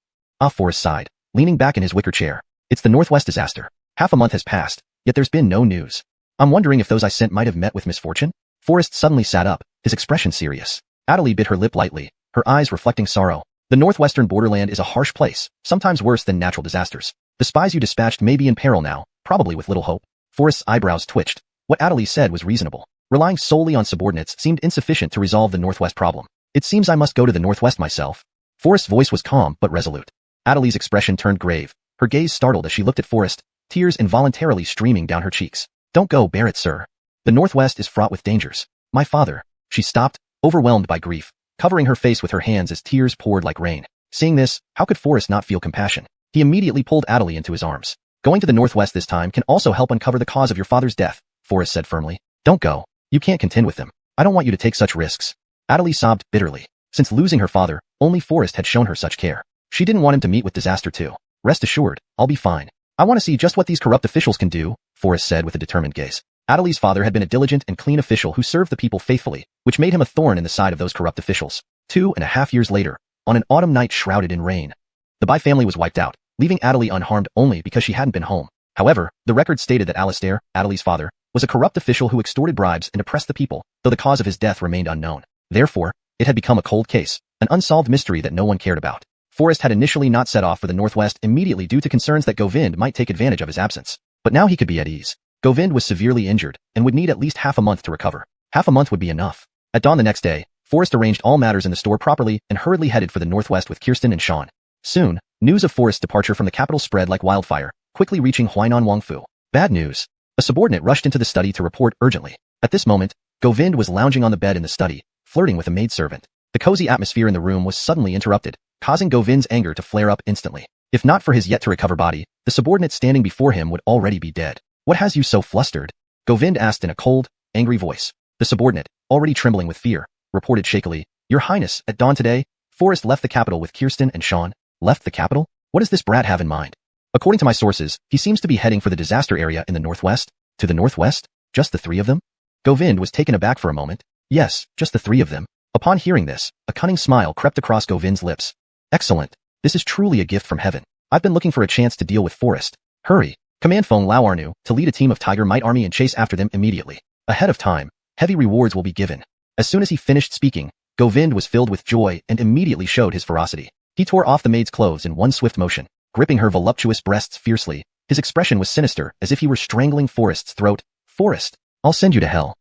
Forrest sighed, leaning back in his wicker chair. It's the Northwest disaster. Half a month has passed, yet there's been no news. I'm wondering if those I sent might have met with misfortune? Forrest suddenly sat up, his expression serious. Adderley bit her lip lightly, her eyes reflecting sorrow. The northwestern borderland is a harsh place, sometimes worse than natural disasters. The spies you dispatched may be in peril now, probably with little hope. Forrest's eyebrows twitched. What Adderley said was reasonable. Relying solely on subordinates seemed insufficient to resolve the Northwest problem. It seems I must go to the Northwest myself. Forrest's voice was calm but resolute. Adderley's expression turned grave, her gaze startled as she looked at Forrest, tears involuntarily streaming down her cheeks. Don't go, Barrett, sir. The Northwest is fraught with dangers. My father. She stopped, overwhelmed by grief, covering her face with her hands as tears poured like rain. Seeing this, how could Forrest not feel compassion? He immediately pulled Adderley into his arms. Going to the Northwest this time can also help uncover the cause of your father's death, Forrest said firmly. Don't go. You can't contend with them. I don't want you to take such risks. Adderley sobbed bitterly. Since losing her father, only Forrest had shown her such care. She didn't want him to meet with disaster too. Rest assured, I'll be fine. I want to see just what these corrupt officials can do, Forrest said with a determined gaze. Adderley's father had been a diligent and clean official who served the people faithfully, which made him a thorn in the side of those corrupt officials. 2.5 years later, on an autumn night shrouded in rain, the Bai family was wiped out, leaving Adderley unharmed only because she hadn't been home. However, the record stated that Alistair, Adderley's father, was a corrupt official who extorted bribes and oppressed the people, though the cause of his death remained unknown. Therefore, it had become a cold case, an unsolved mystery that no one cared about. Forrest had initially not set off for the Northwest immediately due to concerns that Govind might take advantage of his absence. But now he could be at ease. Govind was severely injured and would need at least half a month to recover. Half a month would be enough. At dawn the next day, Forrest arranged all matters in the store properly and hurriedly headed for the Northwest with Kirsten and Sean. Soon, news of Forrest's departure from the capital spread like wildfire, quickly reaching Huainan Wangfu. Bad news. A subordinate rushed into the study to report urgently. At this moment, Govind was lounging on the bed in the study, flirting with a maidservant. The cozy atmosphere in the room was suddenly interrupted, causing Govind's anger to flare up instantly. If not for his yet-to-recover body, the subordinate standing before him would already be dead. What has you so flustered? Govind asked in a cold, angry voice. The subordinate, already trembling with fear, reported shakily, Your Highness, at dawn today, Forrest left the capital with Kirsten and Sean. Left the capital? What does this brat have in mind? According to my sources, he seems to be heading for the disaster area in the Northwest. To the Northwest? Just the three of them? Govind was taken aback for a moment. Yes, just the three of them. Upon hearing this, a cunning smile crept across Govind's lips. Excellent. This is truly a gift from heaven. I've been looking for a chance to deal with Forrest. Hurry. Command Feng Lao Arnu to lead a team of Tiger Might army and chase after them immediately. Ahead of time, heavy rewards will be given. As soon as he finished speaking, Govind was filled with joy and immediately showed his ferocity. He tore off the maid's clothes in one swift motion, gripping her voluptuous breasts fiercely. His expression was sinister, as if he were strangling Forrest's throat. Forrest, I'll send you to hell.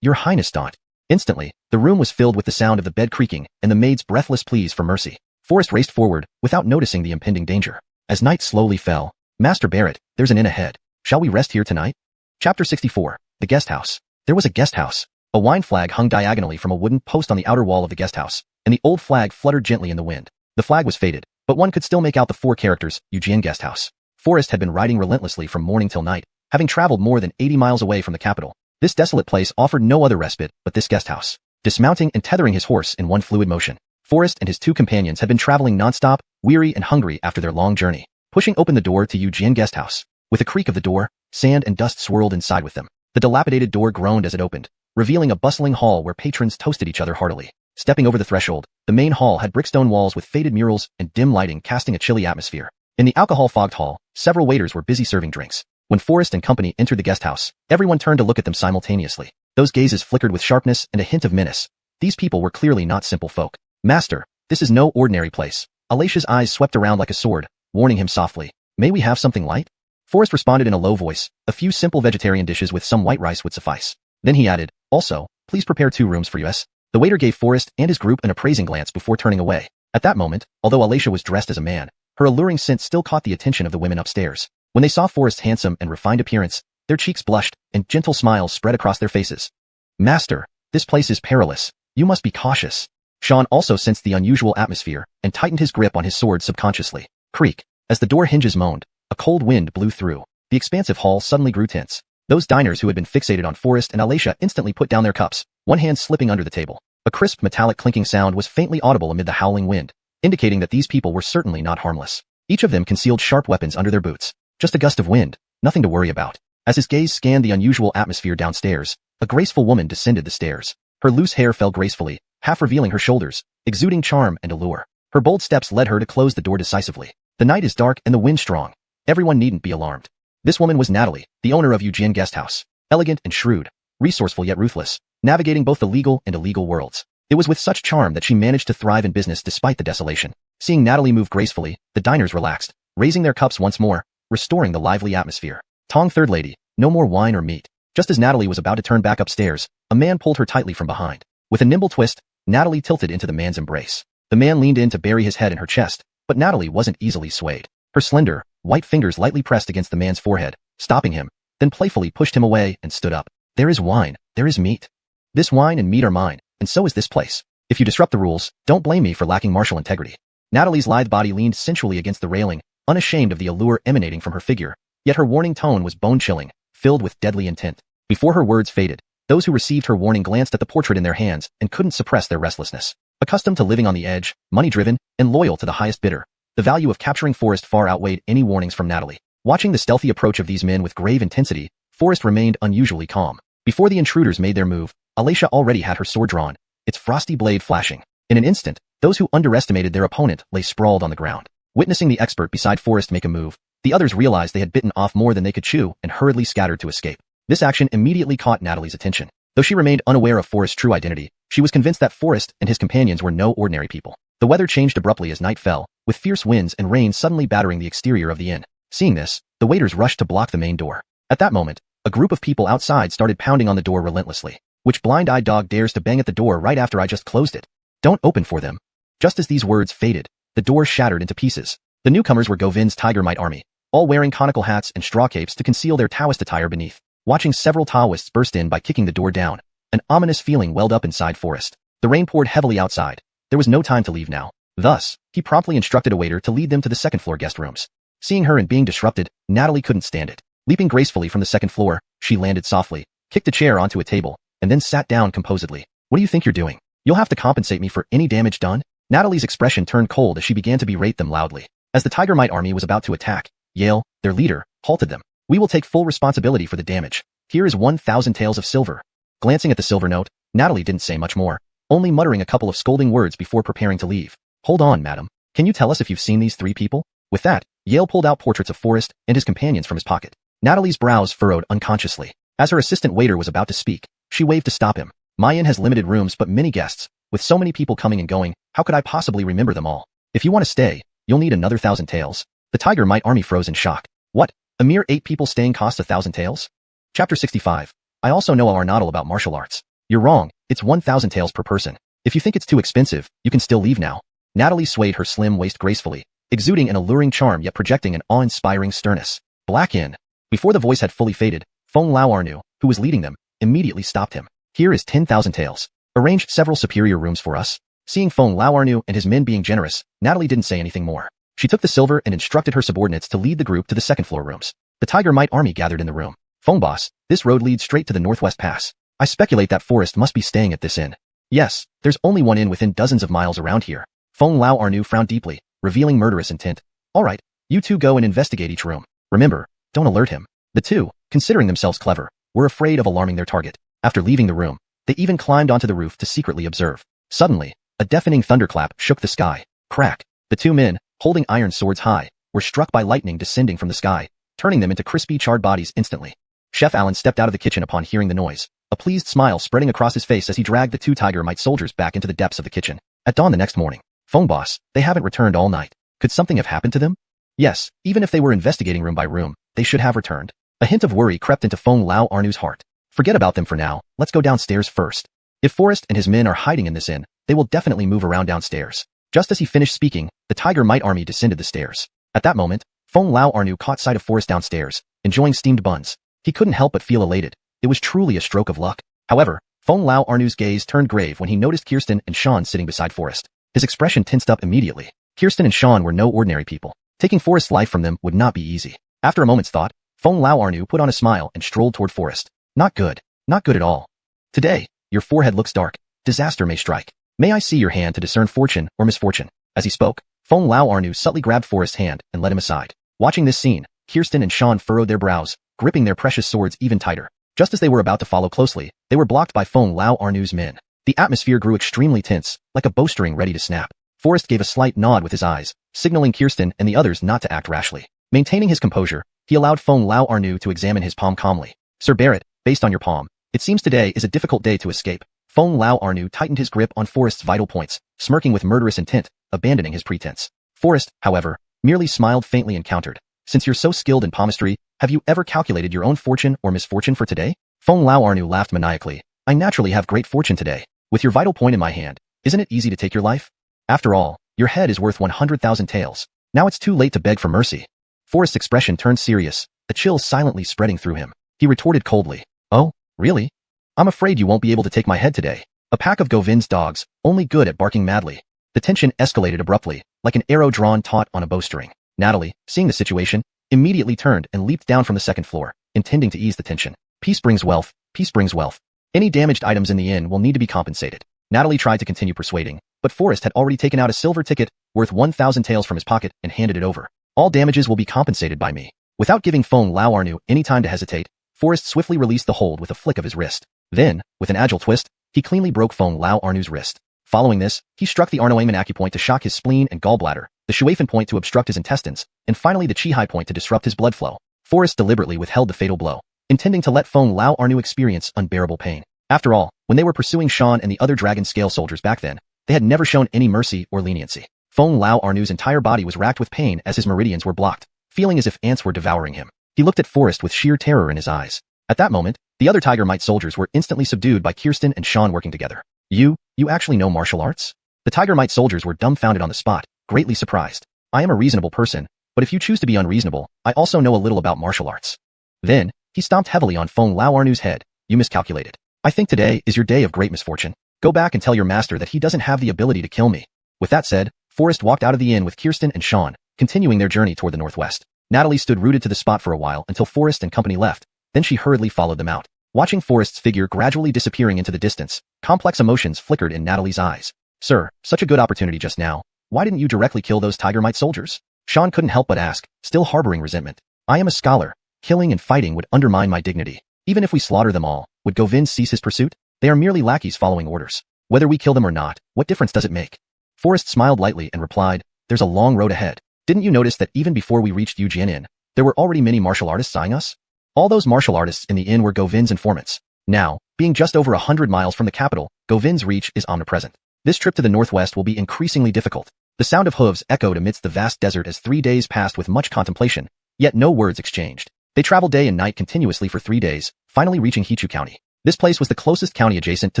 Your Highness, don't. Instantly, the room was filled with the sound of the bed creaking and the maid's breathless pleas for mercy. Forrest raced forward, without noticing the impending danger. As night slowly fell, Master Barrett, there's an inn ahead. Shall we rest here tonight? Chapter 64. The Guest House. There was a guest house. A wine flag hung diagonally from a wooden post on the outer wall of the guest house, and the old flag fluttered gently in the wind. The flag was faded, but one could still make out the 4 characters, Eugene Guest House. Forrest had been riding relentlessly from morning till night, having traveled more than 80 miles away from the capital. This desolate place offered no other respite but this guest house. Dismounting and tethering his horse in one fluid motion, Forrest and his two companions had been traveling nonstop, weary and hungry after their long journey. Pushing open the door to Xiuxian guest house. With a creak of the door, sand and dust swirled inside with them. The dilapidated door groaned as it opened, revealing a bustling hall where patrons toasted each other heartily. Stepping over the threshold, the main hall had brickstone walls with faded murals and dim lighting casting a chilly atmosphere. In the alcohol-fogged hall, several waiters were busy serving drinks. When Forrest and company entered the guest house, everyone turned to look at them simultaneously. Those gazes flickered with sharpness and a hint of menace. These people were clearly not simple folk. Master, this is no ordinary place. Alicia's eyes swept around like a sword, warning him softly. May we have something light? Forrest responded in a low voice. A few simple vegetarian dishes with some white rice would suffice. Then he added, also, please prepare 2 rooms for us. The waiter gave Forrest and his group an appraising glance before turning away. At that moment, although Alicia was dressed as a man, her alluring scent still caught the attention of the women upstairs. When they saw Forrest's handsome and refined appearance, their cheeks blushed, and gentle smiles spread across their faces. Master, this place is perilous. You must be cautious. Sean also sensed the unusual atmosphere and tightened his grip on his sword subconsciously. Creak. As the door hinges moaned, a cold wind blew through. The expansive hall suddenly grew tense. Those diners who had been fixated on Forrest and Alicia instantly put down their cups, one hand slipping under the table. A crisp metallic clinking sound was faintly audible amid the howling wind, indicating that these people were certainly not harmless. Each of them concealed sharp weapons under their boots. Just a gust of wind, nothing to worry about. As his gaze scanned the unusual atmosphere downstairs, a graceful woman descended the stairs. Her loose hair fell gracefully, half revealing her shoulders, exuding charm and allure. Her bold steps led her to close the door decisively. The night is dark and the wind strong. Everyone needn't be alarmed. This woman was Natalie, the owner of Xiuxian Guest House. Elegant and shrewd, resourceful yet ruthless, navigating both the legal and illegal worlds. It was with such charm that she managed to thrive in business despite the desolation. Seeing Natalie move gracefully, the diners relaxed, raising their cups once more, restoring the lively atmosphere. Tong third lady, no more wine or meat. Just as Natalie was about to turn back upstairs, a man pulled her tightly from behind. With a nimble twist, Natalie tilted into the man's embrace. The man leaned in to bury his head in her chest, but Natalie wasn't easily swayed. Her slender, white fingers lightly pressed against the man's forehead, stopping him, then playfully pushed him away and stood up. There is wine, there is meat. This wine and meat are mine, and so is this place. If you disrupt the rules, don't blame me for lacking martial integrity. Natalie's lithe body leaned sensually against the railing, unashamed of the allure emanating from her figure, yet her warning tone was bone-chilling, filled with deadly intent. Before her words faded, those who received her warning glanced at the portrait in their hands and couldn't suppress their restlessness. Accustomed to living on the edge, money-driven, and loyal to the highest bidder, the value of capturing Forrest far outweighed any warnings from Natalie. Watching the stealthy approach of these men with grave intensity, Forrest remained unusually calm. Before the intruders made their move, Alicia already had her sword drawn, its frosty blade flashing. In an instant, those who underestimated their opponent lay sprawled on the ground. Witnessing the expert beside Forrest make a move, the others realized they had bitten off more than they could chew and hurriedly scattered to escape. This action immediately caught Natalie's attention. Though she remained unaware of Forrest's true identity, she was convinced that Forrest and his companions were no ordinary people. The weather changed abruptly as night fell, with fierce winds and rain suddenly battering the exterior of the inn. Seeing this, the waiters rushed to block the main door. At that moment, a group of people outside started pounding on the door relentlessly. Which blind-eyed dog dares to bang at the door right after I just closed it? Don't open for them. Just as these words faded, the door shattered into pieces. The newcomers were Govin's Tiger Might army, all wearing conical hats and straw capes to conceal their Taoist attire beneath. Watching several Taoists burst in by kicking the door down, an ominous feeling welled up inside Forrest. The rain poured heavily outside. There was no time to leave now. Thus, he promptly instructed a waiter to lead them to the second-floor guest rooms. Seeing her and being disrupted, Natalie couldn't stand it. Leaping gracefully from the second floor, she landed softly, kicked a chair onto a table, and then sat down composedly. What do you think you're doing? You'll have to compensate me for any damage done? Natalie's expression turned cold as she began to berate them loudly. As the Tiger Might army was about to attack, Yale, their leader, halted them. We will take full responsibility for the damage. Here is 1,000 taels of silver. Glancing at the silver note, Natalie didn't say much more, only muttering a couple of scolding words before preparing to leave. Hold on, madam. Can you tell us if you've seen these 3 people? With that, Yale pulled out portraits of Forrest and his companions from his pocket. Natalie's brows furrowed unconsciously. As her assistant waiter was about to speak, she waved to stop him. My inn has limited rooms but many guests. With so many people coming and going, how could I possibly remember them all? If you want to stay, you'll need another 1,000 taels. The Tiger Might army froze in shock. What? A mere 8 people staying costs 1,000 taels? Chapter 65. I also know our noddle about martial arts. You're wrong, it's 1,000 taels per person. If you think it's too expensive, you can still leave now. Natalie swayed her slim waist gracefully, exuding an alluring charm yet projecting an awe-inspiring sternness. Black Inn. Before the voice had fully faded, Feng Laoarnu, who was leading them, immediately stopped him. Here is 10,000 taels. Arrange several superior rooms for us. Seeing Feng Laoarnu and his men being generous, Natalie didn't say anything more. She took the silver and instructed her subordinates to lead the group to the second-floor rooms. The Tiger Might army gathered in the room. Feng boss, this road leads straight to the Northwest Pass. I speculate that Forrest must be staying at this inn. Yes, there's only one inn within dozens of miles around here. Feng Lao Arnu frowned deeply, revealing murderous intent. Alright, you two go and investigate each room. Remember, don't alert him. The two, considering themselves clever, were afraid of alarming their target. After leaving the room, they even climbed onto the roof to secretly observe. Suddenly, a deafening thunderclap shook the sky. Crack! The two men, holding iron swords high, were struck by lightning descending from the sky, turning them into crispy charred bodies instantly. Chef Allen stepped out of the kitchen upon hearing the noise, a pleased smile spreading across his face as he dragged the two Tiger Mite soldiers back into the depths of the kitchen. At dawn the next morning, Feng boss, they haven't returned all night. Could something have happened to them? Yes, even if they were investigating room by room, they should have returned. A hint of worry crept into Feng Lao Arnu's heart. Forget about them for now, let's go downstairs first. If Forrest and his men are hiding in this inn, they will definitely move around downstairs. Just as he finished speaking, the Tiger Mite army descended the stairs. At that moment, Feng Lao Arnu caught sight of Forrest downstairs, enjoying steamed buns. He couldn't help but feel elated. It was truly a stroke of luck. However, Feng Lao Arnu's gaze turned grave when he noticed Kirsten and Sean sitting beside Forrest. His expression tensed up immediately. Kirsten and Sean were no ordinary people. Taking Forrest's life from them would not be easy. After a moment's thought, Feng Lao Arnu put on a smile and strolled toward Forrest. Not good. Not good at all. Today, your forehead looks dark. Disaster may strike. May I see your hand to discern fortune or misfortune? As he spoke, Feng Lao Arnu subtly grabbed Forrest's hand and led him aside. Watching this scene, Kirsten and Sean furrowed their brows, gripping their precious swords even tighter. Just as they were about to follow closely, they were blocked by Feng Lao Arnu's men. The atmosphere grew extremely tense, like a bowstring ready to snap. Forrest gave a slight nod with his eyes, signaling Kirsten and the others not to act rashly. Maintaining his composure, he allowed Feng Lao Arnu to examine his palm calmly. Sir Barrett, based on your palm, it seems today is a difficult day to escape. Feng Lao Arnu tightened his grip on Forrest's vital points, smirking with murderous intent, abandoning his pretense. Forrest, however, merely smiled faintly and countered. Since you're so skilled in palmistry, have you ever calculated your own fortune or misfortune for today? Feng Lao Arnu laughed maniacally. I naturally have great fortune today. With your vital point in my hand, isn't it easy to take your life? After all, your head is worth 100,000 taels. Now it's too late to beg for mercy. Forrest's expression turned serious, a chill silently spreading through him. He retorted coldly. Oh, really? I'm afraid you won't be able to take my head today. A pack of Govin's dogs, only good at barking madly. The tension escalated abruptly, like an arrow drawn taut on a bowstring. Natalie, seeing the situation, immediately turned and leaped down from the second floor, intending to ease the tension. Peace brings wealth, peace brings wealth. Any damaged items in the inn will need to be compensated. Natalie tried to continue persuading, but Forrest had already taken out a silver ticket worth 1,000 taels from his pocket and handed it over. All damages will be compensated by me. Without giving Feng Lao Arnu any time to hesitate, Forrest swiftly released the hold with a flick of his wrist. Then, with an agile twist, he cleanly broke Feng Lao Arnu's wrist. Following this, he struck the Arnoaman acupoint to shock his spleen and gallbladder, the xuanhuan point to obstruct his intestines, and finally the Qihai point to disrupt his blood flow. Forrest deliberately withheld the fatal blow, intending to let Feng Lao Arnu experience unbearable pain. After all, when they were pursuing Sean and the other dragon scale soldiers back then, they had never shown any mercy or leniency. Feng Lao Arnu's entire body was racked with pain as his meridians were blocked, feeling as if ants were devouring him. He looked at Forrest with sheer terror in his eyes. At that moment, the other Tiger Mite soldiers were instantly subdued by Kirsten and Sean working together. You actually know martial arts? The Tiger Mite soldiers were dumbfounded on the spot, greatly surprised. I am a reasonable person, but if you choose to be unreasonable, I also know a little about martial arts. Then, he stomped heavily on Feng Lao Arnu's head. You miscalculated. I think today is your day of great misfortune. Go back and tell your master that he doesn't have the ability to kill me. With that said, Forrest walked out of the inn with Kirsten and Sean, continuing their journey toward the northwest. Natalie stood rooted to the spot for a while until Forrest and company left, then she hurriedly followed them out. Watching Forrest's figure gradually disappearing into the distance, complex emotions flickered in Natalie's eyes. Sir, such a good opportunity just now. Why didn't you directly kill those Tiger Mite soldiers? Sean couldn't help but ask, still harboring resentment. I am a scholar. Killing and fighting would undermine my dignity. Even if we slaughter them all, would Govind cease his pursuit? They are merely lackeys following orders. Whether we kill them or not, what difference does it make? Forrest smiled lightly and replied, there's a long road ahead. Didn't you notice that even before we reached Xiuxian Inn, there were already many martial artists eyeing us? All those martial artists in the inn were Govind's informants. Now, being just over 100 miles from the capital, Govind's reach is omnipresent. This trip to the northwest will be increasingly difficult. The sound of hooves echoed amidst the vast desert as 3 days passed with much contemplation, yet no words exchanged. They traveled day and night continuously for 3 days, finally reaching Hichu County. This place was the closest county adjacent to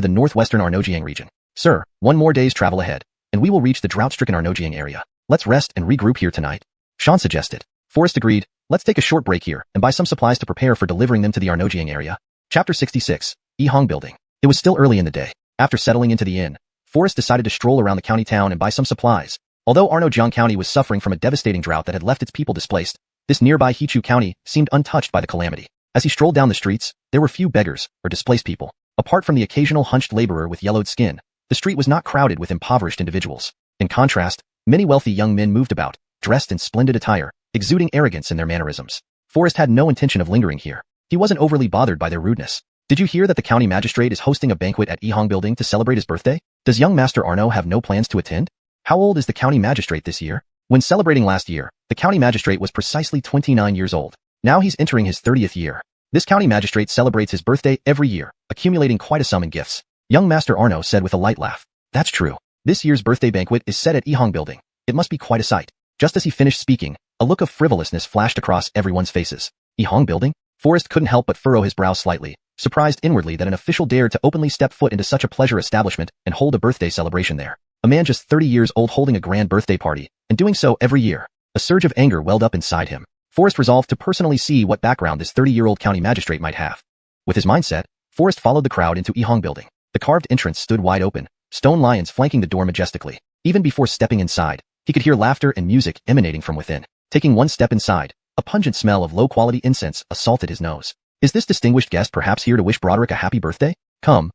the northwestern Arnojiang region. Sir, 1 more day's travel ahead, and we will reach the drought-stricken Arnojiang area. Let's rest and regroup here tonight. Sean suggested. Forrest agreed. Let's take a short break here and buy some supplies to prepare for delivering them to the Arnojiang area. Chapter 66. Yihong Building. It was still early in the day. After settling into the inn, Forrest decided to stroll around the county town and buy some supplies. Although Arnojiang County was suffering from a devastating drought that had left its people displaced, this nearby Hichu County seemed untouched by the calamity. As he strolled down the streets, there were few beggars or displaced people. Apart from the occasional hunched laborer with yellowed skin, The street was not crowded with impoverished individuals. In contrast, many wealthy young men moved about, dressed in splendid attire, exuding arrogance in their mannerisms. Forrest had no intention of lingering here. He wasn't overly bothered by their rudeness. Did you hear that the county magistrate is hosting a banquet at Yihong Building to celebrate his birthday? Does young Master Arno have no plans to attend? How old is the county magistrate this year? When celebrating last year, the county magistrate was precisely 29 years old. Now he's entering his 30th year. This county magistrate celebrates his birthday every year, accumulating quite a sum in gifts. Young Master Arno said with a light laugh. That's true. This year's birthday banquet is set at Yihong Building. It must be quite a sight. Just as he finished speaking, a look of frivolousness flashed across everyone's faces. Yihong Building? Forrest couldn't help but furrow his brow slightly, surprised inwardly that an official dared to openly step foot into such a pleasure establishment and hold a birthday celebration there. A man just 30 years old holding a grand birthday party, and doing so every year. A surge of anger welled up inside him. Forrest resolved to personally see what background this 30-year-old county magistrate might have. With his mindset, Forrest followed the crowd into Yihong Building. The carved entrance stood wide open, stone lions flanking the door majestically. Even before stepping inside, he could hear laughter and music emanating from within. Taking one step inside, a pungent smell of low-quality incense assaulted his nose. Is this distinguished guest perhaps here to wish Broderick a happy birthday? Come,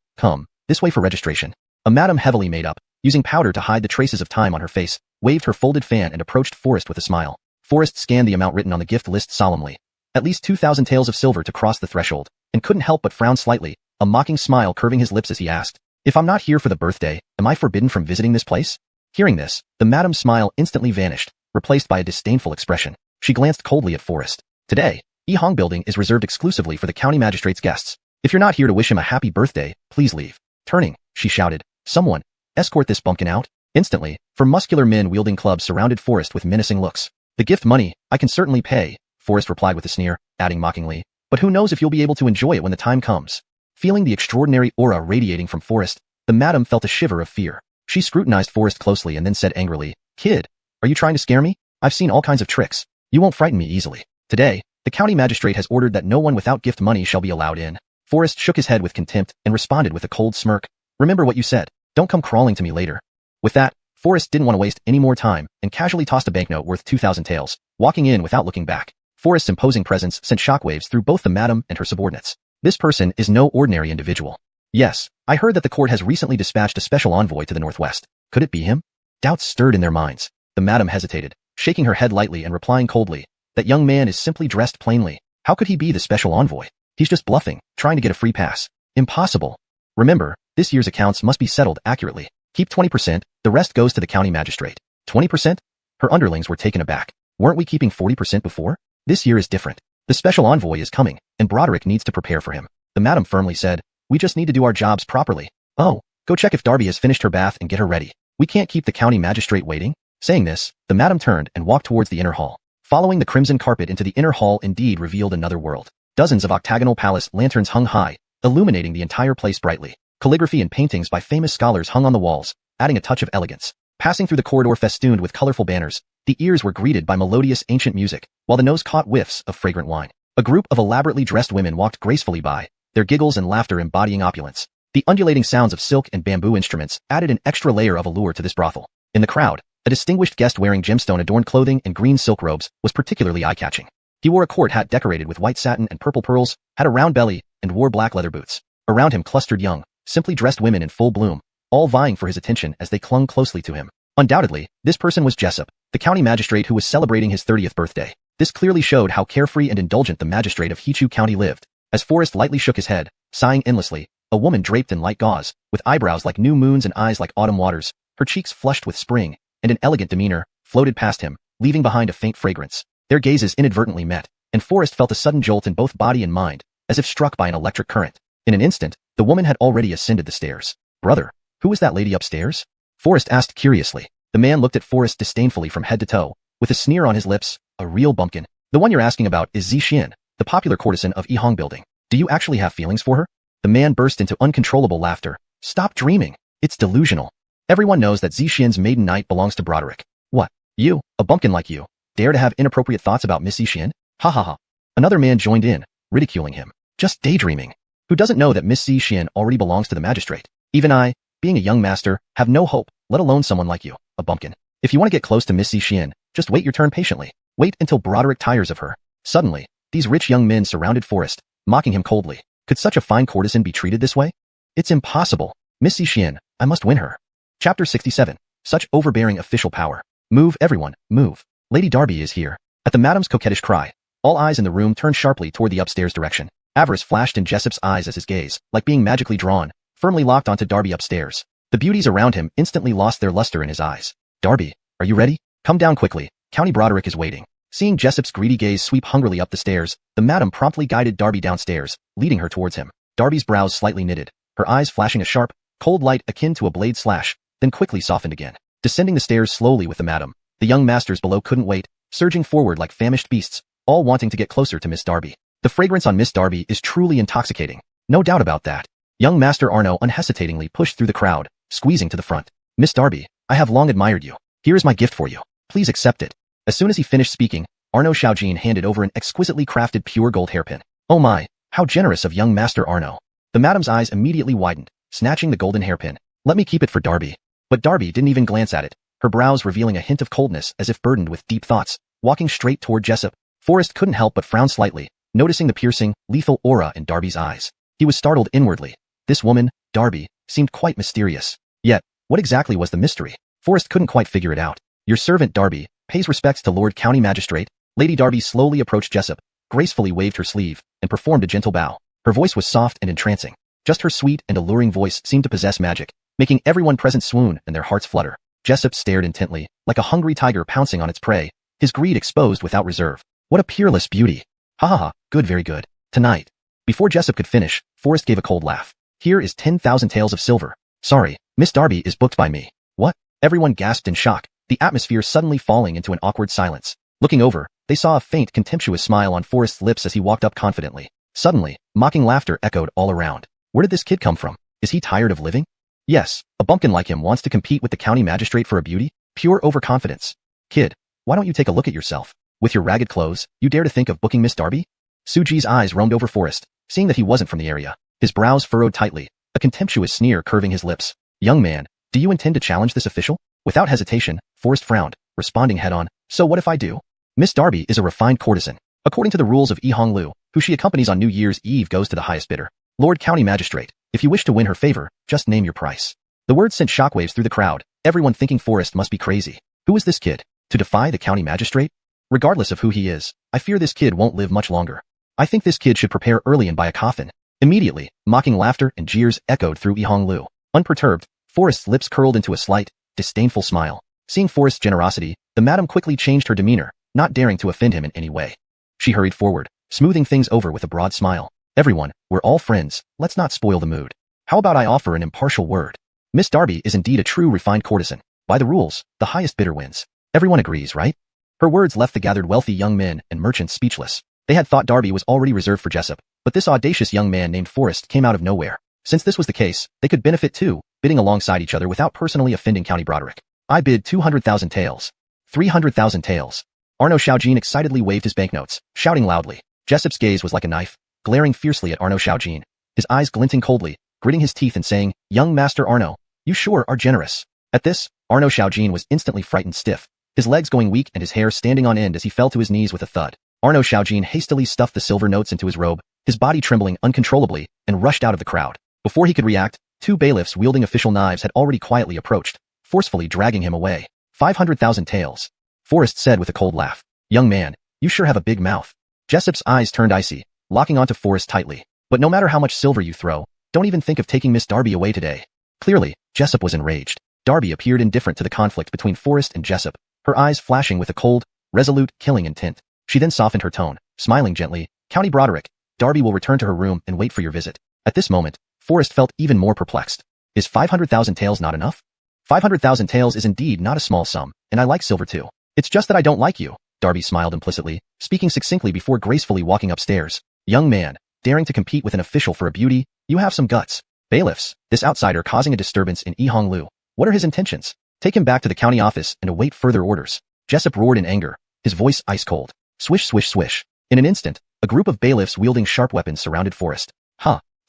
this way for registration. A madam heavily made up, using powder to hide the traces of time on her face, waved her folded fan and approached Forrest with a smile. Forrest scanned the amount written on the gift list solemnly. At least 2,000 taels of silver to cross the threshold, and couldn't help but frown slightly, a mocking smile curving his lips as he asked, "If I'm not here for the birthday, am I forbidden from visiting this place?" Hearing this, the madam's smile instantly vanished, replaced by a disdainful expression. She glanced coldly at Forrest. Today, Yihong Building is reserved exclusively for the county magistrate's guests. If you're not here to wish him a happy birthday, please leave. Turning, she shouted, "Someone, escort this bumpkin out." Instantly, four muscular men wielding clubs surrounded Forrest with menacing looks. "The gift money, I can certainly pay," Forrest replied with a sneer, adding mockingly, "but who knows if you'll be able to enjoy it when the time comes." Feeling the extraordinary aura radiating from Forrest, the madam felt a shiver of fear. She scrutinized Forrest closely and then said angrily, "Kid, are you trying to scare me? I've seen all kinds of tricks. You won't frighten me easily. Today, the county magistrate has ordered that no one without gift money shall be allowed in." Forrest shook his head with contempt and responded with a cold smirk, "Remember what you said. Don't come crawling to me later." With that, Forrest didn't want to waste any more time and casually tossed a banknote worth 2,000 taels, walking in without looking back. Forrest's imposing presence sent shockwaves through both the madam and her subordinates. This person is no ordinary individual. "Yes, I heard that the court has recently dispatched a special envoy to the northwest. Could it be him?" Doubts stirred in their minds. The madam hesitated, shaking her head lightly and replying coldly, "That young man is simply dressed plainly. How could he be the special envoy? He's just bluffing, trying to get a free pass. Impossible. Remember, this year's accounts must be settled accurately. Keep 20%, the rest goes to the county magistrate." 20%? Her underlings were taken aback. "Weren't we keeping 40% before? This year is different. The special envoy is coming, and Broderick needs to prepare for him." The madam firmly said, "We just need to do our jobs properly. Oh, go check if Darby has finished her bath and get her ready. We can't keep the county magistrate waiting." Saying this, the madam turned and walked towards the inner hall. Following the crimson carpet into the inner hall indeed revealed another world. Dozens of octagonal palace lanterns hung high, illuminating the entire place brightly. Calligraphy and paintings by famous scholars hung on the walls, adding a touch of elegance. Passing through the corridor festooned with colorful banners, the ears were greeted by melodious ancient music, while the nose caught whiffs of fragrant wine. A group of elaborately dressed women walked gracefully by, their giggles and laughter embodying opulence. The undulating sounds of silk and bamboo instruments added an extra layer of allure to this brothel. In the crowd, a distinguished guest wearing gemstone-adorned clothing and green silk robes was particularly eye-catching. He wore a court hat decorated with white satin and purple pearls, had a round belly, and wore black leather boots. Around him clustered young, simply dressed women in full bloom, all vying for his attention as they clung closely to him. Undoubtedly, this person was Jessup, the county magistrate who was celebrating his 30th birthday. This clearly showed how carefree and indulgent the magistrate of Hichu County lived. As Forrest lightly shook his head, sighing endlessly, a woman draped in light gauze, with eyebrows like new moons and eyes like autumn waters, her cheeks flushed with spring, and an elegant demeanor, floated past him, leaving behind a faint fragrance. Their gazes inadvertently met, and Forrest felt a sudden jolt in both body and mind, as if struck by an electric current. In an instant, the woman had already ascended the stairs. "Brother, who was that lady upstairs?" Forrest asked curiously. The man looked at Forrest disdainfully from head to toe, with a sneer on his lips. "A real bumpkin. The one you're asking about is Xiuxian, the popular courtesan of Yihong Building. Do you actually have feelings for her?" The man burst into uncontrollable laughter. "Stop dreaming. It's delusional. Everyone knows that Xiuxian's maiden knight belongs to Broderick. What? You, a bumpkin like you, dare to have inappropriate thoughts about Miss Xiuxian? Ha ha ha." Another man joined in, ridiculing him. "Just daydreaming. Who doesn't know that Miss Xiuxian already belongs to the magistrate? Even I, being a young master, have no hope, let alone someone like you, a bumpkin. If you want to get close to Miss Xiuxian, just wait your turn patiently. Wait until Broderick tires of her." Suddenly, these rich young men surrounded Forrest, mocking him coldly. Could such a fine courtesan be treated this way? "It's impossible. Miss Xiuxian, I must win her. Chapter 67. Such overbearing official power. Move, everyone, move. Lady Darby is here. At the madam's coquettish cry, all eyes in the room turned sharply toward the upstairs direction. Avarice flashed in Jessup's eyes as his gaze, like being magically drawn, firmly locked onto Darby upstairs. The beauties around him instantly lost their luster in his eyes. Darby, are you ready? Come down quickly. County Broderick is waiting. Seeing Jessup's greedy gaze sweep hungrily up the stairs, the madam promptly guided Darby downstairs, leading her towards him. Darby's brows slightly knitted, her eyes flashing a sharp, cold light akin to a blade slash, then quickly softened again. Descending the stairs slowly with the madam, the young masters below couldn't wait, surging forward like famished beasts, all wanting to get closer to Miss Darby. The fragrance on Miss Darby is truly intoxicating. No doubt about that. Young Master Arno unhesitatingly pushed through the crowd, squeezing to the front. Miss Darby, I have long admired you. Here is my gift for you. Please accept it. As soon as he finished speaking, Arno Xiaojin handed over an exquisitely crafted pure gold hairpin. Oh my, how generous of young Master Arno. The madam's eyes immediately widened, snatching the golden hairpin. Let me keep it for Darby. But Darby didn't even glance at it, her brows revealing a hint of coldness as if burdened with deep thoughts. Walking straight toward Jessup, Forrest couldn't help but frown slightly, noticing the piercing, lethal aura in Darby's eyes. He was startled inwardly. This woman, Darby, seemed quite mysterious. Yet, what exactly was the mystery? Forrest couldn't quite figure it out. Your servant Darby pays respects to Lord County Magistrate. Lady Darby slowly approached Jessup, gracefully waved her sleeve, and performed a gentle bow. Her voice was soft and entrancing. Just her sweet and alluring voice seemed to possess magic, making everyone present swoon and their hearts flutter. Jessup stared intently, like a hungry tiger pouncing on its prey, his greed exposed without reserve. What a peerless beauty. Ha ha ha, good, very good. Tonight. Before Jessup could finish, Forrest gave a cold laugh. Here is 10,000 taels of silver. Sorry, Miss Darby is booked by me. What? Everyone gasped in shock, the atmosphere suddenly falling into an awkward silence. Looking over, they saw a faint, contemptuous smile on Forrest's lips as he walked up confidently. Suddenly, mocking laughter echoed all around. Where did this kid come from? Is he tired of living? Yes, a bumpkin like him wants to compete with the county magistrate for a beauty? Pure overconfidence. Kid, why don't you take a look at yourself? With your ragged clothes, you dare to think of booking Miss Darby? Suji's eyes roamed over Forrest, seeing that he wasn't from the area. His brows furrowed tightly, a contemptuous sneer curving his lips. Young man, do you intend to challenge this official? Without hesitation, Forrest frowned, responding head-on. So what if I do? Miss Darby is a refined courtesan. According to the rules of Yihong Lu, who she accompanies on New Year's Eve goes to the highest bidder. Lord County Magistrate, if you wish to win her favor, just name your price. The words sent shockwaves through the crowd, everyone thinking Forrest must be crazy. Who is this kid? To defy the county magistrate? Regardless of who he is, I fear this kid won't live much longer. I think this kid should prepare early and buy a coffin. Immediately, mocking laughter and jeers echoed through Yihong Lu. Unperturbed, Forrest's lips curled into a slight, disdainful smile. Seeing Forrest's generosity, the madam quickly changed her demeanor, not daring to offend him in any way. She hurried forward, smoothing things over with a broad smile. Everyone, we're all friends, let's not spoil the mood. How about I offer an impartial word? Miss Darby is indeed a true refined courtesan. By the rules, the highest bidder wins. Everyone agrees, right? Her words left the gathered wealthy young men and merchants speechless. They had thought Darby was already reserved for Jessup, but this audacious young man named Forrest came out of nowhere. Since this was the case, they could benefit too, bidding alongside each other without personally offending County Broderick. I bid 200,000 taels. 300,000 taels. Arno Xiaojin excitedly waved his banknotes, shouting loudly. Jessup's gaze was like a knife, glaring fiercely at Arno Xiaojin, his eyes glinting coldly, gritting his teeth and saying, Young Master Arno, you sure are generous. At this, Arno Xiaojin was instantly frightened stiff, his legs going weak and his hair standing on end as he fell to his knees with a thud. Arno Xiaojin hastily stuffed the silver notes into his robe, his body trembling uncontrollably, and rushed out of the crowd. Before he could react, two bailiffs wielding official knives had already quietly approached, forcefully dragging him away. 500,000 taels. Forrest said with a cold laugh. Young man, you sure have a big mouth. Jessup's eyes turned icy, locking onto Forrest tightly. But no matter how much silver you throw, don't even think of taking Miss Darby away today. Clearly, Jessup was enraged. Darby appeared indifferent to the conflict between Forrest and Jessup, her eyes flashing with a cold, resolute, killing intent. She then softened her tone, smiling gently. County Broderick, Darby will return to her room and wait for your visit. At this moment, Forrest felt even more perplexed. Is 500,000 taels not enough? 500,000 taels is indeed not a small sum, and I like silver too. It's just that I don't like you. Darby smiled implicitly, speaking succinctly before gracefully walking upstairs. Young man, daring to compete with an official for a beauty, you have some guts. Bailiffs, this outsider causing a disturbance in Yihong Lu. What are his intentions? Take him back to the county office and await further orders. Jessup roared in anger, his voice ice cold. Swish, swish, swish. In an instant, a group of bailiffs wielding sharp weapons surrounded Forrest.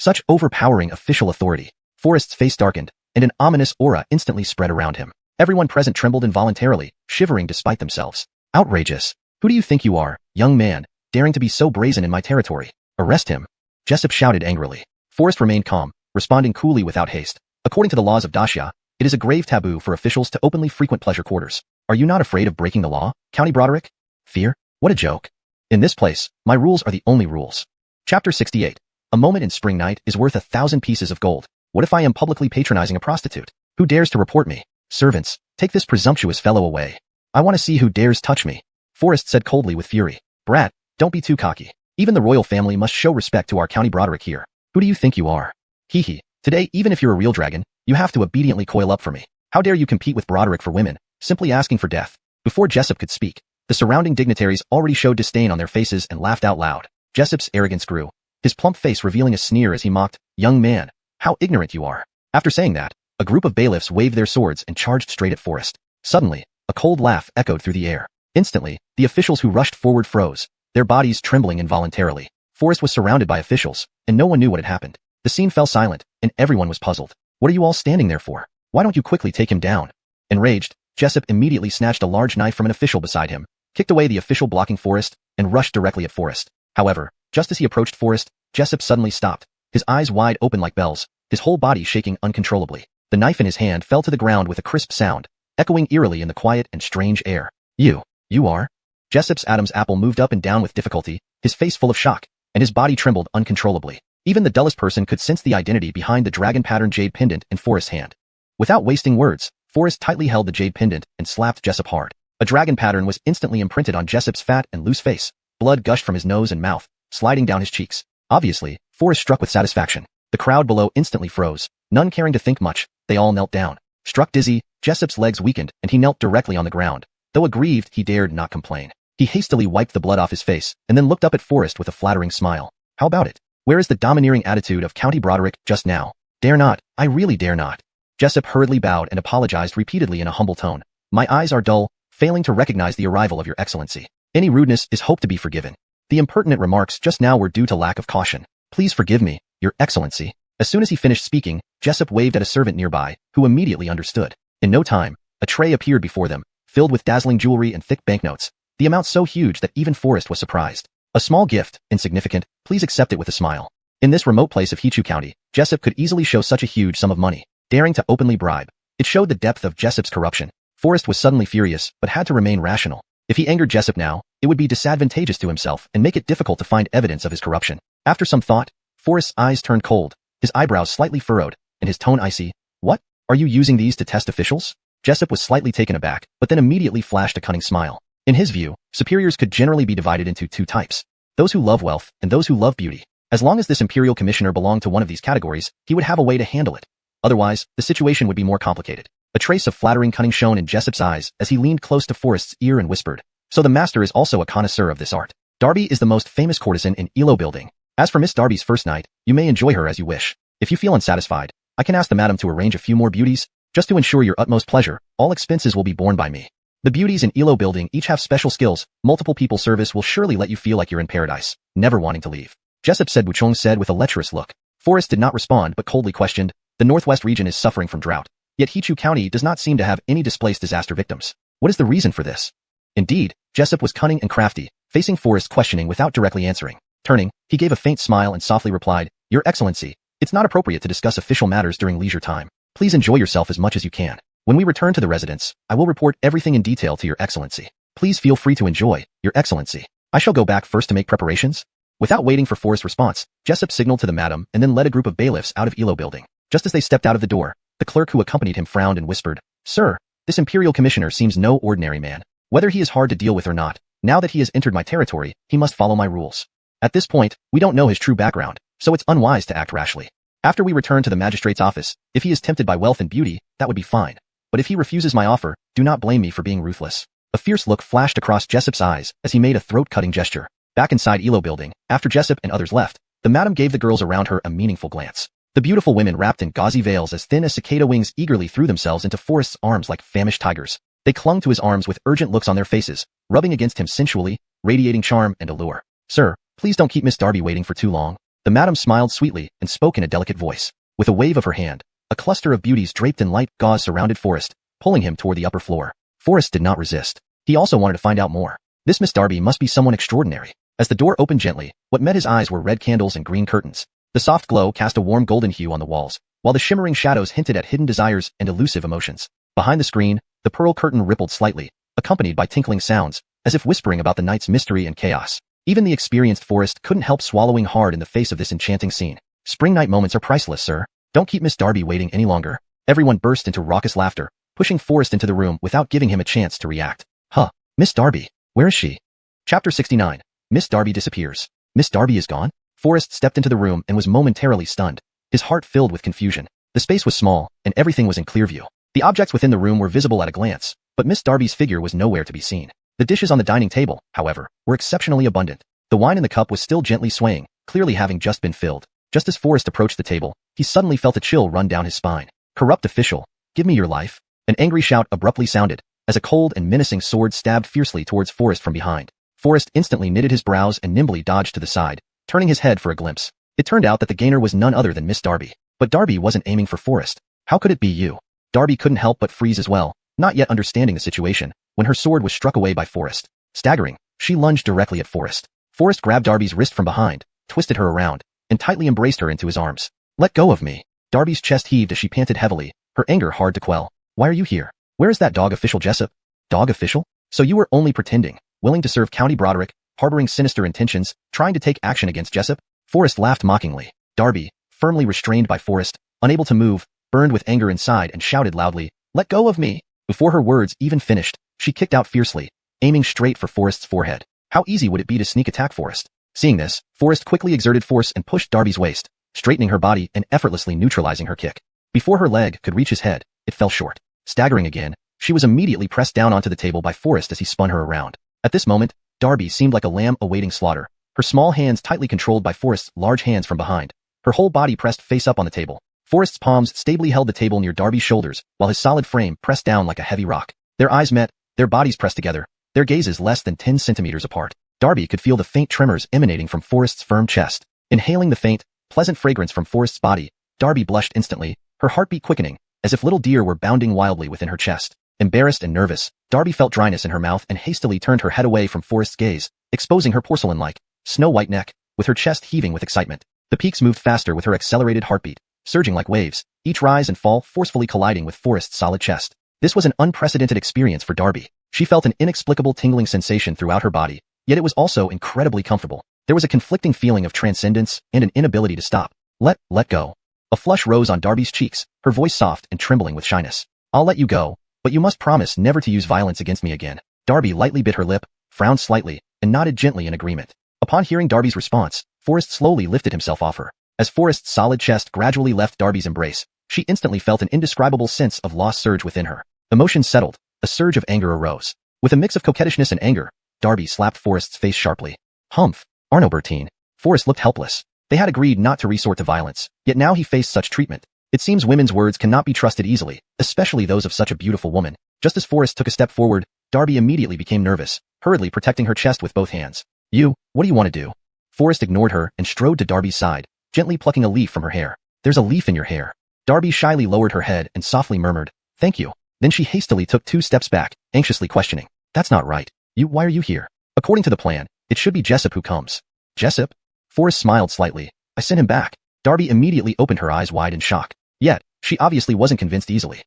Such overpowering official authority. Forrest's face darkened, and an ominous aura instantly spread around him. Everyone present trembled involuntarily, shivering despite themselves. Outrageous. Who do you think you are, young man, daring to be so brazen in my territory? Arrest him. Jessup shouted angrily. Forrest remained calm, responding coolly without haste. According to the laws of Daxia, it is a grave taboo for officials to openly frequent pleasure quarters. Are you not afraid of breaking the law, County Broderick? Fear? What a joke. In this place, my rules are the only rules. Chapter 68. A moment in spring night is worth 1,000 pieces of gold. What if I am publicly patronizing a prostitute? Who dares to report me? Servants, take this presumptuous fellow away. I want to see who dares touch me. Forrest said coldly with fury. Brat, don't be too cocky. Even the royal family must show respect to our County Broderick here. Who do you think you are? Hee hee. Today, even if you're a real dragon, you have to obediently coil up for me. How dare you compete with Broderick for women, simply asking for death? Before Jessup could speak, the surrounding dignitaries already showed disdain on their faces and laughed out loud. Jessup's arrogance grew, his plump face revealing a sneer as he mocked, "Young man, how ignorant you are." After saying that, a group of bailiffs waved their swords and charged straight at Forrest. Suddenly, a cold laugh echoed through the air. Instantly, the officials who rushed forward froze, their bodies trembling involuntarily. Forrest was surrounded by officials, and no one knew what had happened. The scene fell silent, and everyone was puzzled. What are you all standing there for? Why don't you quickly take him down? Enraged, Jessup immediately snatched a large knife from an official beside him, kicked away the official blocking Forrest, and rushed directly at Forrest. However, just as he approached Forrest, Jessup suddenly stopped, his eyes wide open like bells, his whole body shaking uncontrollably. The knife in his hand fell to the ground with a crisp sound, echoing eerily in the quiet and strange air. You are? Jessup's Adam's apple moved up and down with difficulty, his face full of shock, and his body trembled uncontrollably. Even the dullest person could sense the identity behind the dragon-patterned jade pendant in Forrest's hand. Without wasting words, Forrest tightly held the jade pendant and slapped Jessup hard. A dragon pattern was instantly imprinted on Jessup's fat and loose face. Blood gushed from his nose and mouth, sliding down his cheeks. Obviously, Forrest struck with satisfaction. The crowd below instantly froze, none caring to think much. They all knelt down. Struck dizzy, Jessup's legs weakened and he knelt directly on the ground. Though aggrieved, he dared not complain. He hastily wiped the blood off his face and then looked up at Forrest with a flattering smile. How about it? Where is the domineering attitude of County Broderick just now? Dare not, I really dare not. Jessup hurriedly bowed and apologized repeatedly in a humble tone. My eyes are dull, failing to recognize the arrival of your excellency. Any rudeness is hoped to be forgiven. The impertinent remarks just now were due to lack of caution. Please forgive me, your excellency. As soon as he finished speaking, Jessup waved at a servant nearby, who immediately understood. In no time, a tray appeared before them, filled with dazzling jewelry and thick banknotes, the amount so huge that even Forrest was surprised. A small gift, insignificant, please accept it with a smile. In this remote place of Hichu County, Jessup could easily show such a huge sum of money, daring to openly bribe. It showed the depth of Jessup's corruption. Forrest was suddenly furious, but had to remain rational. If he angered Jessup now, it would be disadvantageous to himself and make it difficult to find evidence of his corruption. After some thought, Forrest's eyes turned cold, his eyebrows slightly furrowed, and his tone icy. What? Are you using these to test officials? Jessup was slightly taken aback, but then immediately flashed a cunning smile. In his view, superiors could generally be divided into two types. Those who love wealth and those who love beauty. As long as this imperial commissioner belonged to one of these categories, he would have a way to handle it. Otherwise, the situation would be more complicated. A trace of flattering cunning shone in Jessup's eyes as he leaned close to Forrest's ear and whispered. So the master is also a connoisseur of this art. Darby is the most famous courtesan in Elo building. As for Miss Darby's first night, you may enjoy her as you wish. If you feel unsatisfied, I can ask the madam to arrange a few more beauties. Just to ensure your utmost pleasure, all expenses will be borne by me. The beauties in Elo building each have special skills. Multiple people service will surely let you feel like you're in paradise, never wanting to leave. Jessup said, Wuchong said with a lecherous look. Forrest did not respond but coldly questioned. The northwest region is suffering from drought. Yet Hichu County does not seem to have any displaced disaster victims. What is the reason for this? Indeed, Jessup was cunning and crafty, facing Forrest's questioning without directly answering. Turning, he gave a faint smile and softly replied, Your Excellency, it's not appropriate to discuss official matters during leisure time. Please enjoy yourself as much as you can. When we return to the residence, I will report everything in detail to Your Excellency. Please feel free to enjoy, Your Excellency. I shall go back first to make preparations. Without waiting for Forrest's response, Jessup signaled to the madam and then led a group of bailiffs out of Elo building. Just as they stepped out of the door, the clerk who accompanied him frowned and whispered, Sir, this imperial commissioner seems no ordinary man. Whether he is hard to deal with or not, now that he has entered my territory, he must follow my rules. At this point, we don't know his true background, so it's unwise to act rashly. After we return to the magistrate's office, if he is tempted by wealth and beauty, that would be fine. But if he refuses my offer, do not blame me for being ruthless. A fierce look flashed across Jessup's eyes as he made a throat-cutting gesture. Back inside Elo building, after Jessup and others left, the madam gave the girls around her a meaningful glance. The beautiful women wrapped in gauzy veils as thin as cicada wings eagerly threw themselves into Forrest's arms like famished tigers. They clung to his arms with urgent looks on their faces, rubbing against him sensually, radiating charm and allure. Sir, please don't keep Miss Darby waiting for too long. The madam smiled sweetly and spoke in a delicate voice. With a wave of her hand, a cluster of beauties draped in light gauze surrounded Forrest, pulling him toward the upper floor. Forrest did not resist. He also wanted to find out more. This Miss Darby must be someone extraordinary. As the door opened gently, what met his eyes were red candles and green curtains. The soft glow cast a warm golden hue on the walls, while the shimmering shadows hinted at hidden desires and elusive emotions. Behind the screen, the pearl curtain rippled slightly, accompanied by tinkling sounds, as if whispering about the night's mystery and chaos. Even the experienced Forrest couldn't help swallowing hard in the face of this enchanting scene. Spring night moments are priceless, sir. Don't keep Miss Darby waiting any longer. Everyone burst into raucous laughter, pushing Forrest into the room without giving him a chance to react. Huh, Miss Darby, where is she? Chapter 69. Miss Darby disappears. Miss Darby is gone? Forrest stepped into the room and was momentarily stunned. His heart filled with confusion. The space was small, and everything was in clear view. The objects within the room were visible at a glance, but Miss Darby's figure was nowhere to be seen. The dishes on the dining table, however, were exceptionally abundant. The wine in the cup was still gently swaying, clearly having just been filled. Just as Forrest approached the table, he suddenly felt a chill run down his spine. Corrupt official, give me your life. An angry shout abruptly sounded, as a cold and menacing sword stabbed fiercely towards Forrest from behind. Forrest instantly knitted his brows and nimbly dodged to the side, turning his head for a glimpse. It turned out that the gainer was none other than Miss Darby. But Darby wasn't aiming for Forrest. How could it be you? Darby couldn't help but freeze as well, not yet understanding the situation, when her sword was struck away by Forrest. Staggering, she lunged directly at Forrest. Forrest grabbed Darby's wrist from behind, twisted her around, and tightly embraced her into his arms. Let go of me. Darby's chest heaved as she panted heavily, her anger hard to quell. Why are you here? Where is that dog official Jessup? Dog official? So you were only pretending, willing to serve County Broderick, harboring sinister intentions, trying to take action against Jessup? Forrest laughed mockingly. Darby, firmly restrained by Forrest, unable to move, burned with anger inside and shouted loudly, "Let go of me!" Before her words even finished, she kicked out fiercely, aiming straight for Forrest's forehead. How easy would it be to sneak attack Forrest? Seeing this, Forrest quickly exerted force and pushed Darby's waist, straightening her body and effortlessly neutralizing her kick. Before her leg could reach his head, it fell short. Staggering again, she was immediately pressed down onto the table by Forrest as he spun her around. At this moment, Darby seemed like a lamb awaiting slaughter, her small hands tightly controlled by Forrest's large hands from behind, her whole body pressed face up on the table. Forrest's palms stably held the table near Darby's shoulders, while his solid frame pressed down like a heavy rock. Their eyes met, their bodies pressed together, their gazes less than 10 centimeters apart. Darby could feel the faint tremors emanating from Forrest's firm chest. Inhaling the faint, pleasant fragrance from Forrest's body, Darby blushed instantly, her heartbeat quickening, as if little deer were bounding wildly within her chest. Embarrassed and nervous, Darby felt dryness in her mouth and hastily turned her head away from Forrest's gaze, exposing her porcelain-like, snow-white neck, with her chest heaving with excitement. The peaks moved faster with her accelerated heartbeat, surging like waves, each rise and fall forcefully colliding with Forrest's solid chest. This was an unprecedented experience for Darby. She felt an inexplicable tingling sensation throughout her body, yet it was also incredibly comfortable. There was a conflicting feeling of transcendence and an inability to stop. Let go. A flush rose on Darby's cheeks, her voice soft and trembling with shyness. I'll let you go, but you must promise never to use violence against me again. Darby lightly bit her lip, frowned slightly, and nodded gently in agreement. Upon hearing Darby's response, Forrest slowly lifted himself off her. As Forrest's solid chest gradually left Darby's embrace, she instantly felt an indescribable sense of loss surge within her. Emotions settled, a surge of anger arose. With a mix of coquettishness and anger, Darby slapped Forrest's face sharply. Humph, Arno Bertine. Forrest looked helpless. They had agreed not to resort to violence, yet now he faced such treatment. It seems women's words cannot be trusted easily, especially those of such a beautiful woman. Just as Forrest took a step forward, Darby immediately became nervous, hurriedly protecting her chest with both hands. What do you want to do? Forrest ignored her and strode to Darby's side, gently plucking a leaf from her hair. There's a leaf in your hair. Darby shyly lowered her head and softly murmured, thank you. Then she hastily took 2 steps back, anxiously questioning. That's not right. Why are you here? According to the plan, it should be Jessup who comes. Jessup? Forrest smiled slightly. I sent him back. Darby immediately opened her eyes wide in shock. Yet, she obviously wasn't convinced easily.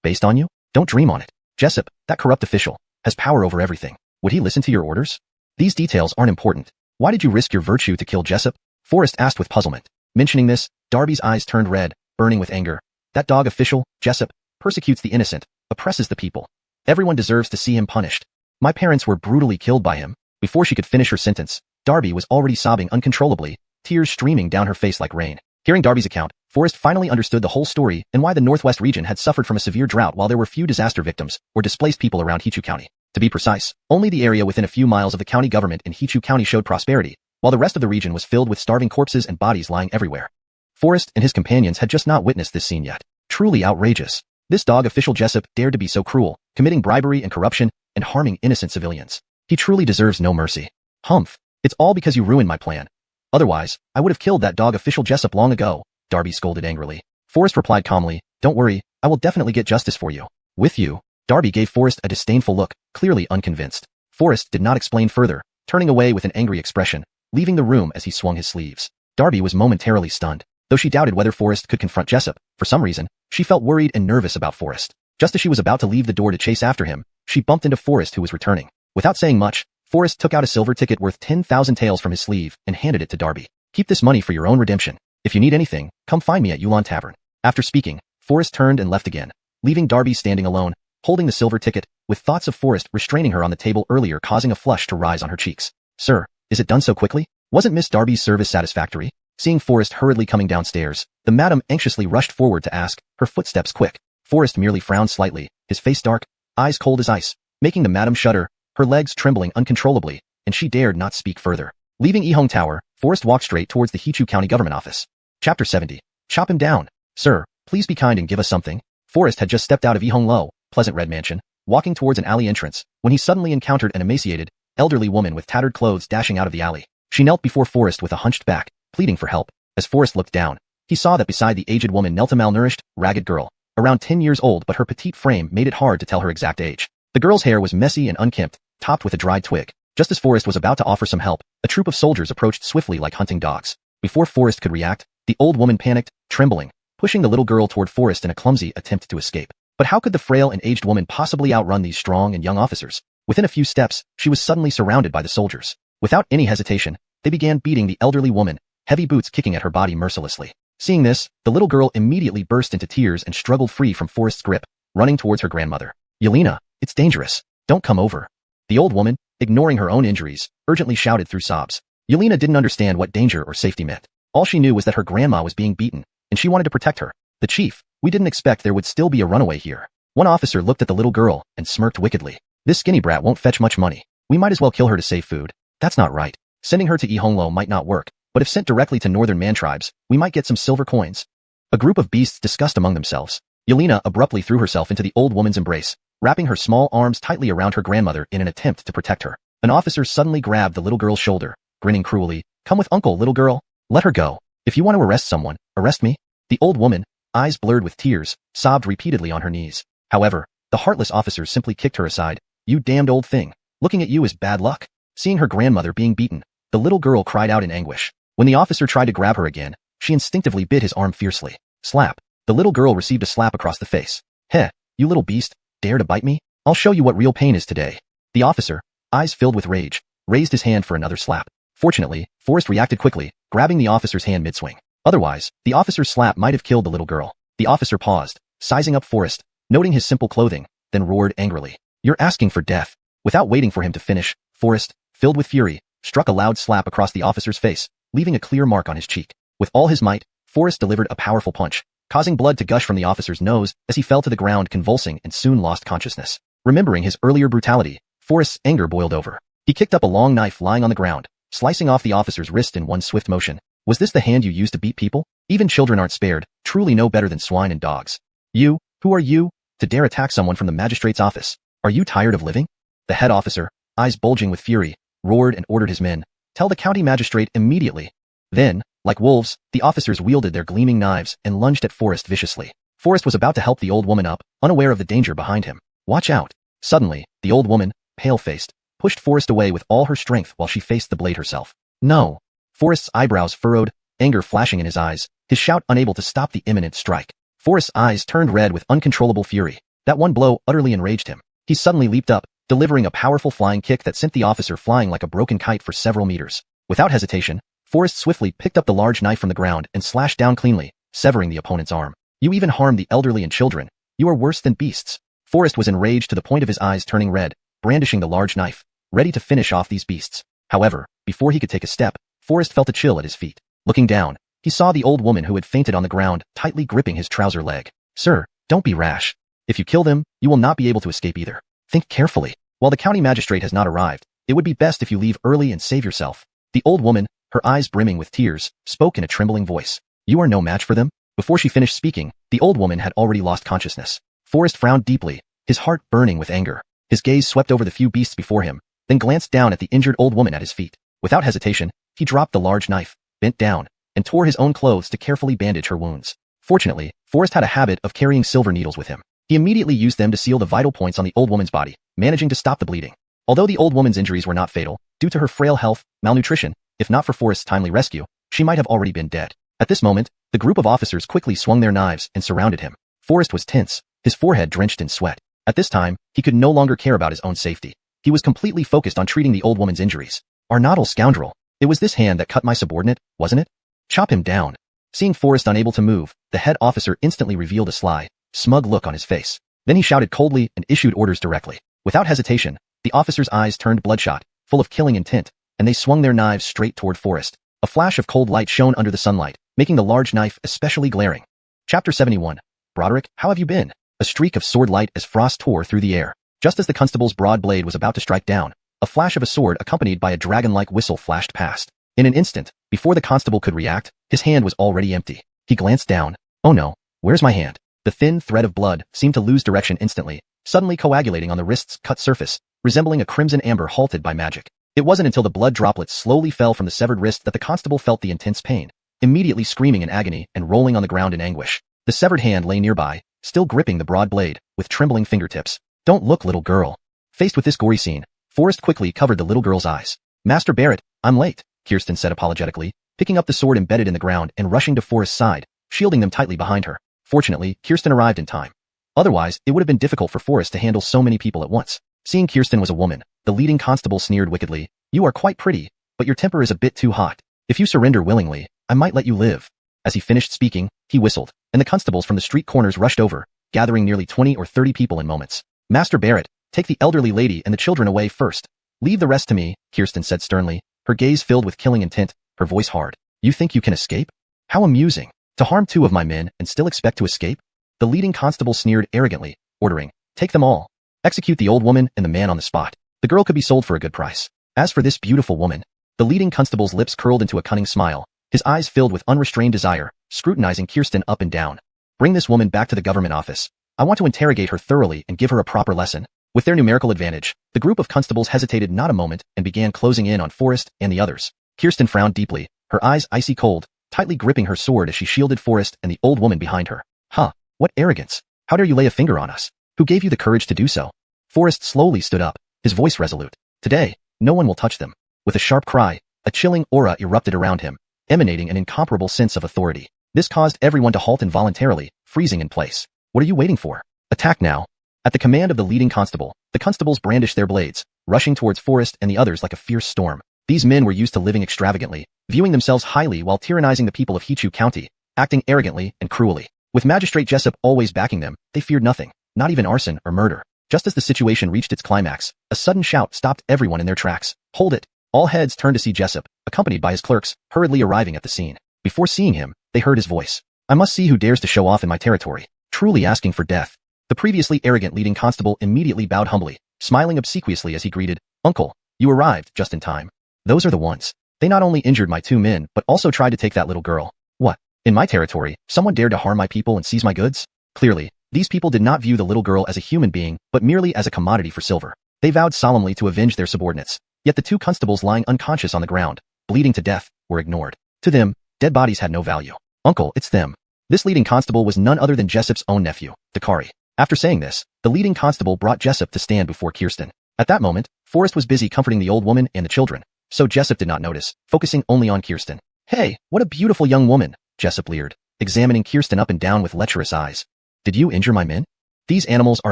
Based on you? Don't dream on it. Jessup, that corrupt official, has power over everything. Would he listen to your orders? These details aren't important. Why did you risk your virtue to kill Jessup? Forrest asked with puzzlement. Mentioning this, Darby's eyes turned red, burning with anger. That dog official, Jessup, persecutes the innocent, oppresses the people. Everyone deserves to see him punished. My parents were brutally killed by him. Before she could finish her sentence, Darby was already sobbing uncontrollably, tears streaming down her face like rain. Hearing Darby's account, Forrest finally understood the whole story and why the Northwest region had suffered from a severe drought while there were few disaster victims or displaced people around Hichu County. To be precise, only the area within a few miles of the county government in Hichu County showed prosperity, while the rest of the region was filled with starving corpses and bodies lying everywhere. Forrest and his companions had just not witnessed this scene yet. Truly outrageous. This dog official Jessup dared to be so cruel, committing bribery and corruption and harming innocent civilians. He truly deserves no mercy. Humph. It's all because you ruined my plan. Otherwise, I would have killed that dog official Jessup long ago, Darby scolded angrily. Forrest replied calmly, don't worry, I will definitely get justice for you. With you? Darby gave Forrest a disdainful look, clearly unconvinced. Forrest did not explain further, turning away with an angry expression, leaving the room as he swung his sleeves. Darby was momentarily stunned. Though she doubted whether Forrest could confront Jessup, for some reason, she felt worried and nervous about Forrest. Just as she was about to leave the door to chase after him, she bumped into Forrest, who was returning. Without saying much, Forrest took out a silver ticket worth 10,000 taels from his sleeve and handed it to Darby. Keep this money for your own redemption. If you need anything, come find me at Yulan Tavern. After speaking, Forrest turned and left again, leaving Darby standing alone, holding the silver ticket, with thoughts of Forrest restraining her on the table earlier causing a flush to rise on her cheeks. Sir, is it done so quickly? Wasn't Miss Darby's service satisfactory? Seeing Forrest hurriedly coming downstairs, the madam anxiously rushed forward to ask, her footsteps quick. Forrest merely frowned slightly, his face dark, eyes cold as ice, making the madam shudder, her legs trembling uncontrollably, and she dared not speak further. Leaving Yihong Tower, Forrest walked straight towards the Hechu County Government Office. Chapter 70. Chop him down. Sir, please be kind and give us something. Forrest had just stepped out of Yihong Lo, pleasant red mansion, walking towards an alley entrance, when he suddenly encountered an emaciated, elderly woman with tattered clothes dashing out of the alley. She knelt before Forrest with a hunched back, pleading for help. As Forrest looked down, he saw that beside the aged woman knelt a malnourished, ragged girl, around 10 years old, but her petite frame made it hard to tell her exact age. The girl's hair was messy and unkempt, topped with a dried twig. Just as Forrest was about to offer some help, a troop of soldiers approached swiftly like hunting dogs. Before Forrest could react, the old woman panicked, trembling, pushing the little girl toward Forrest in a clumsy attempt to escape. But how could the frail and aged woman possibly outrun these strong and young officers? Within a few steps, she was suddenly surrounded by the soldiers. Without any hesitation, they began beating the elderly woman, heavy boots kicking at her body mercilessly. Seeing this, the little girl immediately burst into tears and struggled free from Forrest's grip, running towards her grandmother. Yelena, it's dangerous. Don't come over. The old woman, ignoring her own injuries, urgently shouted through sobs. Yelena didn't understand what danger or safety meant. All she knew was that her grandma was being beaten, and she wanted to protect her. The chief, we didn't expect there would still be a runaway here. One officer looked at the little girl and smirked wickedly. This skinny brat won't fetch much money. We might as well kill her to save food. That's not right. Sending her to Yihonglo might not work, but if sent directly to northern man tribes, we might get some silver coins. A group of beasts discussed among themselves. Yelena abruptly threw herself into the old woman's embrace, wrapping her small arms tightly around her grandmother in an attempt to protect her. An officer suddenly grabbed the little girl's shoulder, grinning cruelly. Come with uncle, little girl. Let her go. If you want to arrest someone, arrest me. The old woman, eyes blurred with tears, sobbed repeatedly on her knees. However, the heartless officers simply kicked her aside. You damned old thing. Looking at you is bad luck. Seeing her grandmother being beaten, the little girl cried out in anguish. When the officer tried to grab her again, she instinctively bit his arm fiercely. Slap. The little girl received a slap across the face. Heh, you little beast, dare to bite me? I'll show you what real pain is today. The officer, eyes filled with rage, raised his hand for another slap. Fortunately, Forrest reacted quickly, grabbing the officer's hand mid-swing. Otherwise, the officer's slap might have killed the little girl. The officer paused, sizing up Forrest, noting his simple clothing, then roared angrily. You're asking for death. Without waiting for him to finish, Forrest, filled with fury, struck a loud slap across the officer's face, leaving a clear mark on his cheek. With all his might, Forrest delivered a powerful punch, causing blood to gush from the officer's nose as he fell to the ground convulsing and soon lost consciousness. Remembering his earlier brutality, Forrest's anger boiled over. He kicked up a long knife lying on the ground, slicing off the officer's wrist in one swift motion. Was this the hand you used to beat people? Even children aren't spared, truly no better than swine and dogs. You, who are you, to dare attack someone from the magistrate's office? Are you tired of living? The head officer, eyes bulging with fury, roared and ordered his men, tell the county magistrate immediately. Then, like wolves, the officers wielded their gleaming knives and lunged at Forrest viciously. Forrest was about to help the old woman up, unaware of the danger behind him. Watch out. Suddenly, the old woman, pale-faced, pushed Forrest away with all her strength while she faced the blade herself. No. Forrest's eyebrows furrowed, anger flashing in his eyes, his shout unable to stop the imminent strike. Forrest's eyes turned red with uncontrollable fury. That one blow utterly enraged him. He suddenly leaped up, delivering a powerful flying kick that sent the officer flying like a broken kite for several meters. Without hesitation, Forrest swiftly picked up the large knife from the ground and slashed down cleanly, severing the opponent's arm. You even harmed the elderly and children. You are worse than beasts. Forrest was enraged to the point of his eyes turning red, brandishing the large knife, ready to finish off these beasts. However, before he could take a step, Forrest felt a chill at his feet. Looking down, he saw the old woman who had fainted on the ground, tightly gripping his trouser leg. Sir, don't be rash. If you kill them, you will not be able to escape either. Think carefully. While the county magistrate has not arrived, it would be best if you leave early and save yourself. The old woman, her eyes brimming with tears, spoke in a trembling voice. You are no match for them? Before she finished speaking, the old woman had already lost consciousness. Forrest frowned deeply, his heart burning with anger. His gaze swept over the few beasts before him, then glanced down at the injured old woman at his feet. Without hesitation, he dropped the large knife, bent down, and tore his own clothes to carefully bandage her wounds. Fortunately, Forrest had a habit of carrying silver needles with him. He immediately used them to seal the vital points on the old woman's body, managing to stop the bleeding. Although the old woman's injuries were not fatal, due to her frail health, malnutrition, if not for Forrest's timely rescue, she might have already been dead. At this moment, The group of officers quickly swung their knives and surrounded him. Forrest was tense, his forehead drenched in sweat. At this time, he could no longer care about his own safety. He was completely focused on treating the old woman's injuries. Arnoddle scoundrel. It was this hand that cut my subordinate, wasn't it? Chop him down. Seeing Forrest unable to move, the head officer instantly revealed a sly, smug look on his face. Then he shouted coldly and issued orders directly. Without hesitation, the officer's eyes turned bloodshot, full of killing intent, and they swung their knives straight toward Forrest. A flash of cold light shone under the sunlight, making the large knife especially glaring. Chapter 71. Broderick, how have you been? A streak of sword light as frost tore through the air. Just as the constable's broad blade was about to strike down, a flash of a sword accompanied by a dragon-like whistle flashed past. In an instant, before the constable could react, his hand was already empty. He glanced down. Oh no, where's my hand? The thin thread of blood seemed to lose direction instantly, suddenly coagulating on the wrist's cut surface, resembling a crimson amber halted by magic. It wasn't until the blood droplets slowly fell from the severed wrist that the constable felt the intense pain, immediately screaming in agony and rolling on the ground in anguish. The severed hand lay nearby, still gripping the broad blade, with trembling fingertips. Don't look, little girl. Faced with this gory scene, Forrest quickly covered the little girl's eyes. Master Barrett, I'm late, Kirsten said apologetically, picking up the sword embedded in the ground and rushing to Forrest's side, shielding them tightly behind her. Fortunately, Kirsten arrived in time. Otherwise, it would have been difficult for Forrest to handle so many people at once. Seeing Kirsten was a woman, the leading constable sneered wickedly. You are quite pretty, but your temper is a bit too hot. If you surrender willingly, I might let you live. As he finished speaking, he whistled, and the constables from the street corners rushed over, gathering nearly 20 or 30 people in moments. Master Barrett, take the elderly lady and the children away first. Leave the rest to me, Kirsten said sternly, her gaze filled with killing intent, her voice hard. You think you can escape? How amusing. To harm 2 of my men and still expect to escape? The leading constable sneered arrogantly, ordering, take them all. Execute the old woman and the man on the spot. The girl could be sold for a good price. As for this beautiful woman, the leading constable's lips curled into a cunning smile, his eyes filled with unrestrained desire, scrutinizing Kirsten up and down. Bring this woman back to the government office. I want to interrogate her thoroughly and give her a proper lesson. With their numerical advantage, the group of constables hesitated not a moment and began closing in on Forrest and the others. Kirsten frowned deeply, her eyes icy cold, tightly gripping her sword as she shielded Forrest and the old woman behind her. Huh, what arrogance. How dare you lay a finger on us? Who gave you the courage to do so? Forrest slowly stood up, his voice resolute. Today, no one will touch them. With a sharp cry, a chilling aura erupted around him, emanating an incomparable sense of authority. This caused everyone to halt involuntarily, freezing in place. What are you waiting for? Attack now. At the command of the leading constable, the constables brandished their blades, rushing towards Forrest and the others like a fierce storm. These men were used to living extravagantly, viewing themselves highly while tyrannizing the people of Hichu County, acting arrogantly and cruelly. With Magistrate Jessup always backing them, they feared nothing, not even arson or murder. Just as the situation reached its climax, a sudden shout stopped everyone in their tracks. Hold it! All heads turned to see Jessup, accompanied by his clerks, hurriedly arriving at the scene. Before seeing him, they heard his voice. I must see who dares to show off in my territory, truly asking for death. The previously arrogant leading constable immediately bowed humbly, smiling obsequiously as he greeted, Uncle, you arrived just in time. Those are the ones. They not only injured my 2 men, but also tried to take that little girl. What? In my territory, someone dared to harm my people and seize my goods? Clearly, these people did not view the little girl as a human being, but merely as a commodity for silver. They vowed solemnly to avenge their subordinates. Yet the 2 constables lying unconscious on the ground, bleeding to death, were ignored. To them, dead bodies had no value. Uncle, it's them. This leading constable was none other than Jessup's own nephew, Dakari. After saying this, the leading constable brought Jessup to stand before Kirsten. At that moment, Forrest was busy comforting the old woman and the children, so Jessup did not notice, focusing only on Kirsten. Hey, what a beautiful young woman, Jessup leered, examining Kirsten up and down with lecherous eyes. Did you injure my men? These animals are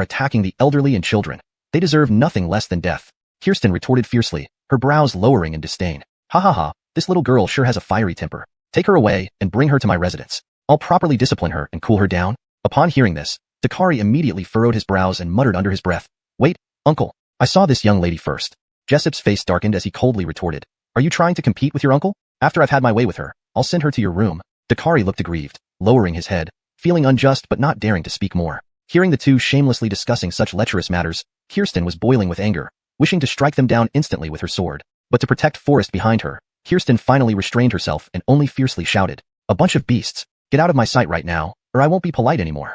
attacking the elderly and children. They deserve nothing less than death. Kirsten retorted fiercely, her brows lowering in disdain. Ha ha ha, this little girl sure has a fiery temper. Take her away and bring her to my residence. I'll properly discipline her and cool her down. Upon hearing this, Dakari immediately furrowed his brows and muttered under his breath. Wait, uncle, I saw this young lady first. Jessup's face darkened as he coldly retorted. Are you trying to compete with your uncle? After I've had my way with her, I'll send her to your room. Dakari looked aggrieved, lowering his head, feeling unjust but not daring to speak more. Hearing the 2 shamelessly discussing such lecherous matters, Kirsten was boiling with anger, wishing to strike them down instantly with her sword. But to protect Forrest behind her, Kirsten finally restrained herself and only fiercely shouted, A bunch of beasts! Get out of my sight right now, or I won't be polite anymore.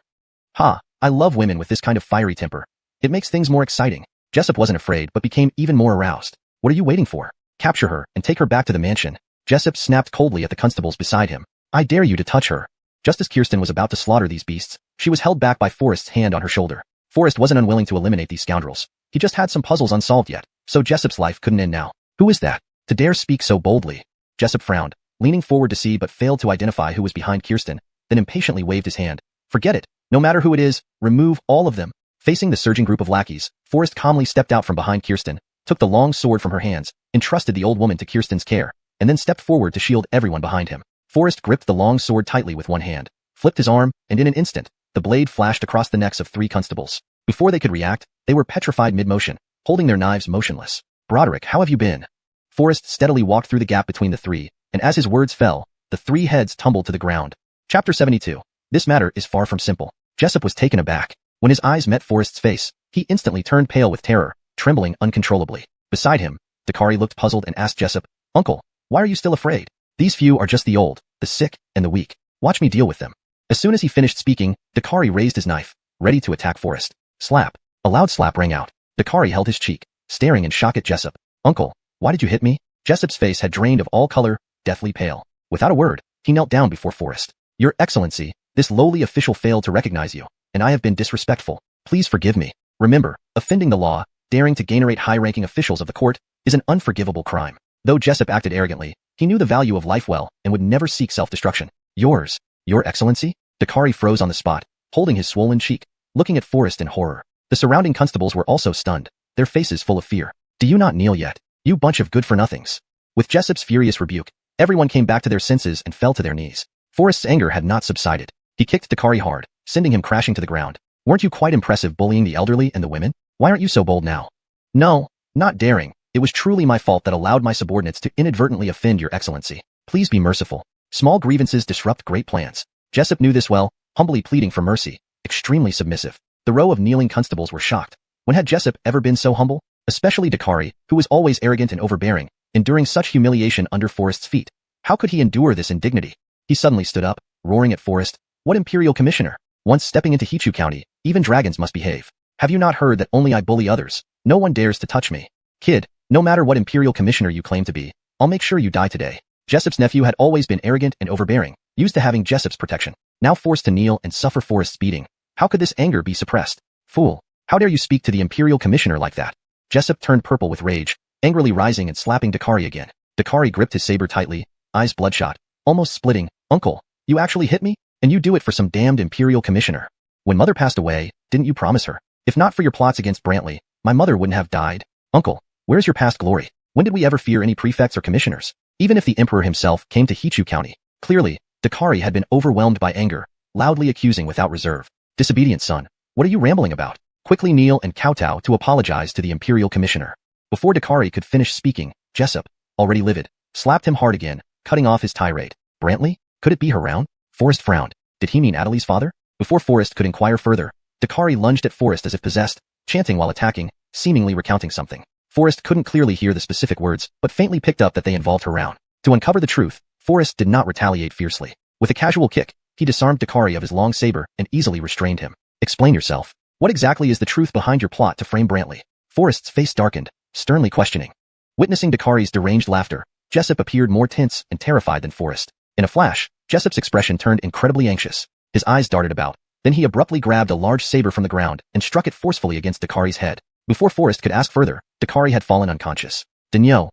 Ha! I love women with this kind of fiery temper. It makes things more exciting. Jessup wasn't afraid but became even more aroused. What are you waiting for? Capture her and take her back to the mansion. Jessup snapped coldly at the constables beside him. I dare you to touch her. Just as Kirsten was about to slaughter these beasts, she was held back by Forrest's hand on her shoulder. Forrest wasn't unwilling to eliminate these scoundrels. He just had some puzzles unsolved yet, so Jessup's life couldn't end now. Who is that? To dare speak so boldly? Jessup frowned, leaning forward to see but failed to identify who was behind Kirsten, then impatiently waved his hand. Forget it. No matter who it is, remove all of them. Facing the surging group of lackeys, Forrest calmly stepped out from behind Kirsten, took the long sword from her hands, entrusted the old woman to Kirsten's care, and then stepped forward to shield everyone behind him. Forrest gripped the long sword tightly with one hand, flipped his arm, and in an instant, the blade flashed across the necks of 3 constables. Before they could react, they were petrified mid-motion, holding their knives motionless. Broderick, how have you been? Forrest steadily walked through the gap between the 3, and as his words fell, the 3 heads tumbled to the ground. Chapter 72. This matter is far from simple. Jessup was taken aback. When his eyes met Forrest's face, he instantly turned pale with terror, trembling uncontrollably. Beside him, Dakari looked puzzled and asked Jessup, Uncle, why are you still afraid? These few are just the old, the sick, and the weak. Watch me deal with them. As soon as he finished speaking, Dakari raised his knife, ready to attack Forrest. Slap. A loud slap rang out. Dakari held his cheek, staring in shock at Jessup. Uncle, why did you hit me? Jessup's face had drained of all color, deathly pale. Without a word, he knelt down before Forrest. Your Excellency, this lowly official failed to recognize you, and I have been disrespectful. Please forgive me. Remember, offending the law, daring to gainerate high-ranking officials of the court, is an unforgivable crime. Though Jessup acted arrogantly, he knew the value of life well and would never seek self-destruction. Yours, Your Excellency? Dakari froze on the spot, holding his swollen cheek, looking at Forrest in horror. The surrounding constables were also stunned, their faces full of fear. Do you not kneel yet, you bunch of good-for-nothings? With Jessup's furious rebuke, everyone came back to their senses and fell to their knees. Forrest's anger had not subsided. He kicked Dakari hard, sending him crashing to the ground. Weren't you quite impressive bullying the elderly and the women? Why aren't you so bold now? No, not daring. It was truly my fault that allowed my subordinates to inadvertently offend Your Excellency. Please be merciful. Small grievances disrupt great plans. Jessup knew this well, humbly pleading for mercy, extremely submissive. The row of kneeling constables were shocked. When had Jessup ever been so humble? Especially Dakari, who was always arrogant and overbearing, enduring such humiliation under Forrest's feet. How could he endure this indignity? He suddenly stood up, roaring at Forrest. What imperial commissioner? Once stepping into Hichu County, even dragons must behave. Have you not heard that only I bully others? No one dares to touch me. Kid, no matter what imperial commissioner you claim to be, I'll make sure you die today. Jessup's nephew had always been arrogant and overbearing, used to having Jessup's protection. Now forced to kneel and suffer Forrest's beating. How could this anger be suppressed? Fool, how dare you speak to the imperial commissioner like that? Jessup turned purple with rage, angrily rising and slapping Dakari again. Dakari gripped his saber tightly, eyes bloodshot, almost splitting. Uncle, you actually hit me? And you do it for some damned imperial commissioner. When mother passed away, didn't you promise her? If not for your plots against Brantley, my mother wouldn't have died. Uncle, where's your past glory? When did we ever fear any prefects or commissioners? Even if the emperor himself came to Hichu County. Clearly, Dakari had been overwhelmed by anger, loudly accusing without reserve. Disobedient son, what are you rambling about? Quickly kneel and kowtow to apologize to the imperial commissioner. Before Dakari could finish speaking, Jessup, already livid, slapped him hard again, cutting off his tirade. Brantley? Could it be her round? Forrest frowned. Did he mean Adelaide's father? Before Forrest could inquire further, Dakari lunged at Forrest as if possessed, chanting while attacking, seemingly recounting something. Forrest couldn't clearly hear the specific words, but faintly picked up that they involved her round. To uncover the truth, Forrest did not retaliate fiercely. With a casual kick, he disarmed Dakari of his long saber and easily restrained him. Explain yourself. What exactly is the truth behind your plot to frame Brantley? Forrest's face darkened, sternly questioning. Witnessing Dakari's deranged laughter, Jessup appeared more tense and terrified than Forrest. In a flash, Jessup's expression turned incredibly anxious. His eyes darted about. Then he abruptly grabbed a large saber from the ground and struck it forcefully against Dakari's head. Before Forrest could ask further, Dakari had fallen unconscious. Dinyo,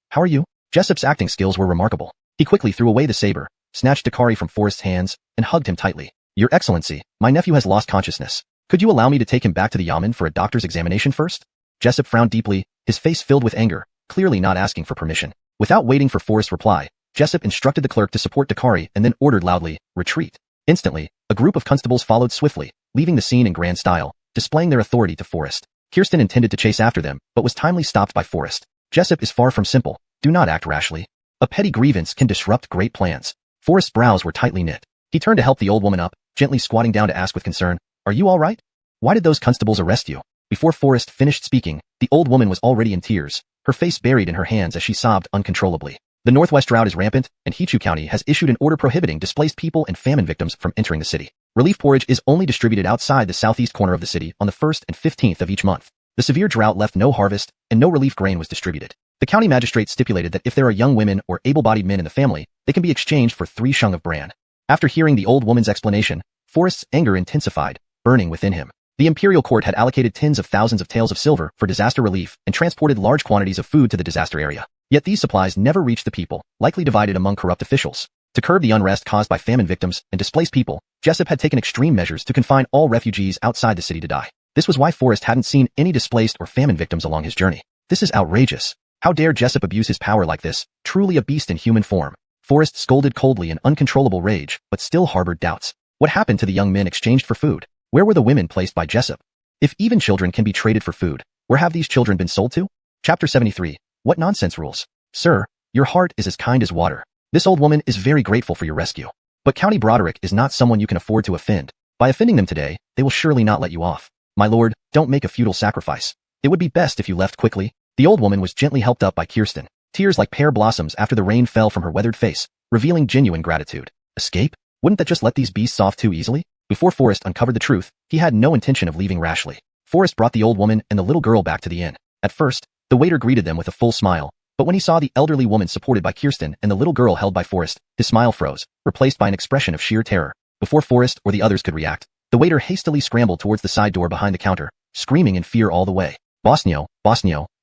how are you? Jessup's acting skills were remarkable. He quickly threw away the saber, snatched Dakari from Forrest's hands, and hugged him tightly. Your Excellency, my nephew has lost consciousness. Could you allow me to take him back to the yamen for a doctor's examination first? Jessup frowned deeply, his face filled with anger, clearly not asking for permission. Without waiting for Forrest's reply, Jessup instructed the clerk to support Dakari and then ordered loudly, retreat. Instantly, a group of constables followed swiftly, leaving the scene in grand style, displaying their authority to Forrest. Kirsten intended to chase after them, but was timely stopped by Forrest. Jessup is far from simple. Do not act rashly. A petty grievance can disrupt great plans. Forrest's brows were tightly knit. He turned to help the old woman up, gently squatting down to ask with concern, are you all right? Why did those constables arrest you? Before Forrest finished speaking, the old woman was already in tears, her face buried in her hands as she sobbed uncontrollably. The Northwest drought is rampant, and Hichu County has issued an order prohibiting displaced people and famine victims from entering the city. Relief porridge is only distributed outside the southeast corner of the city on the 1st and 15th of each month. The severe drought left no harvest, and no relief grain was distributed. The county magistrate stipulated that if there are young women or able-bodied men in the family, they can be exchanged for 3 shung of bran. After hearing the old woman's explanation, Forrest's anger intensified, burning within him. The imperial court had allocated tens of thousands of taels of silver for disaster relief and transported large quantities of food to the disaster area. Yet these supplies never reached the people, likely divided among corrupt officials. To curb the unrest caused by famine victims and displaced people, Jessup had taken extreme measures to confine all refugees outside the city to die. This was why Forrest hadn't seen any displaced or famine victims along his journey. This is outrageous. How dare Jessup abuse his power like this, truly a beast in human form. Forrest scolded coldly in uncontrollable rage, but still harbored doubts. What happened to the young men exchanged for food? Where were the women placed by Jessup? If even children can be traded for food, where have these children been sold to? Chapter 73. What nonsense rules? Sir, your heart is as kind as water. This old woman is very grateful for your rescue. But County Broderick is not someone you can afford to offend. By offending them today, they will surely not let you off. My lord, don't make a futile sacrifice. It would be best if you left quickly. The old woman was gently helped up by Kirsten, tears like pear blossoms after the rain fell from her weathered face, revealing genuine gratitude. Escape? Wouldn't that just let these beasts off too easily? Before Forrest uncovered the truth, he had no intention of leaving rashly. Forrest brought the old woman and the little girl back to the inn. At first, the waiter greeted them with a full smile, but when he saw the elderly woman supported by Kirsten and the little girl held by Forrest, his smile froze, replaced by an expression of sheer terror. Before Forrest or the others could react, the waiter hastily scrambled towards the side door behind the counter, screaming in fear all the way. Bosnio,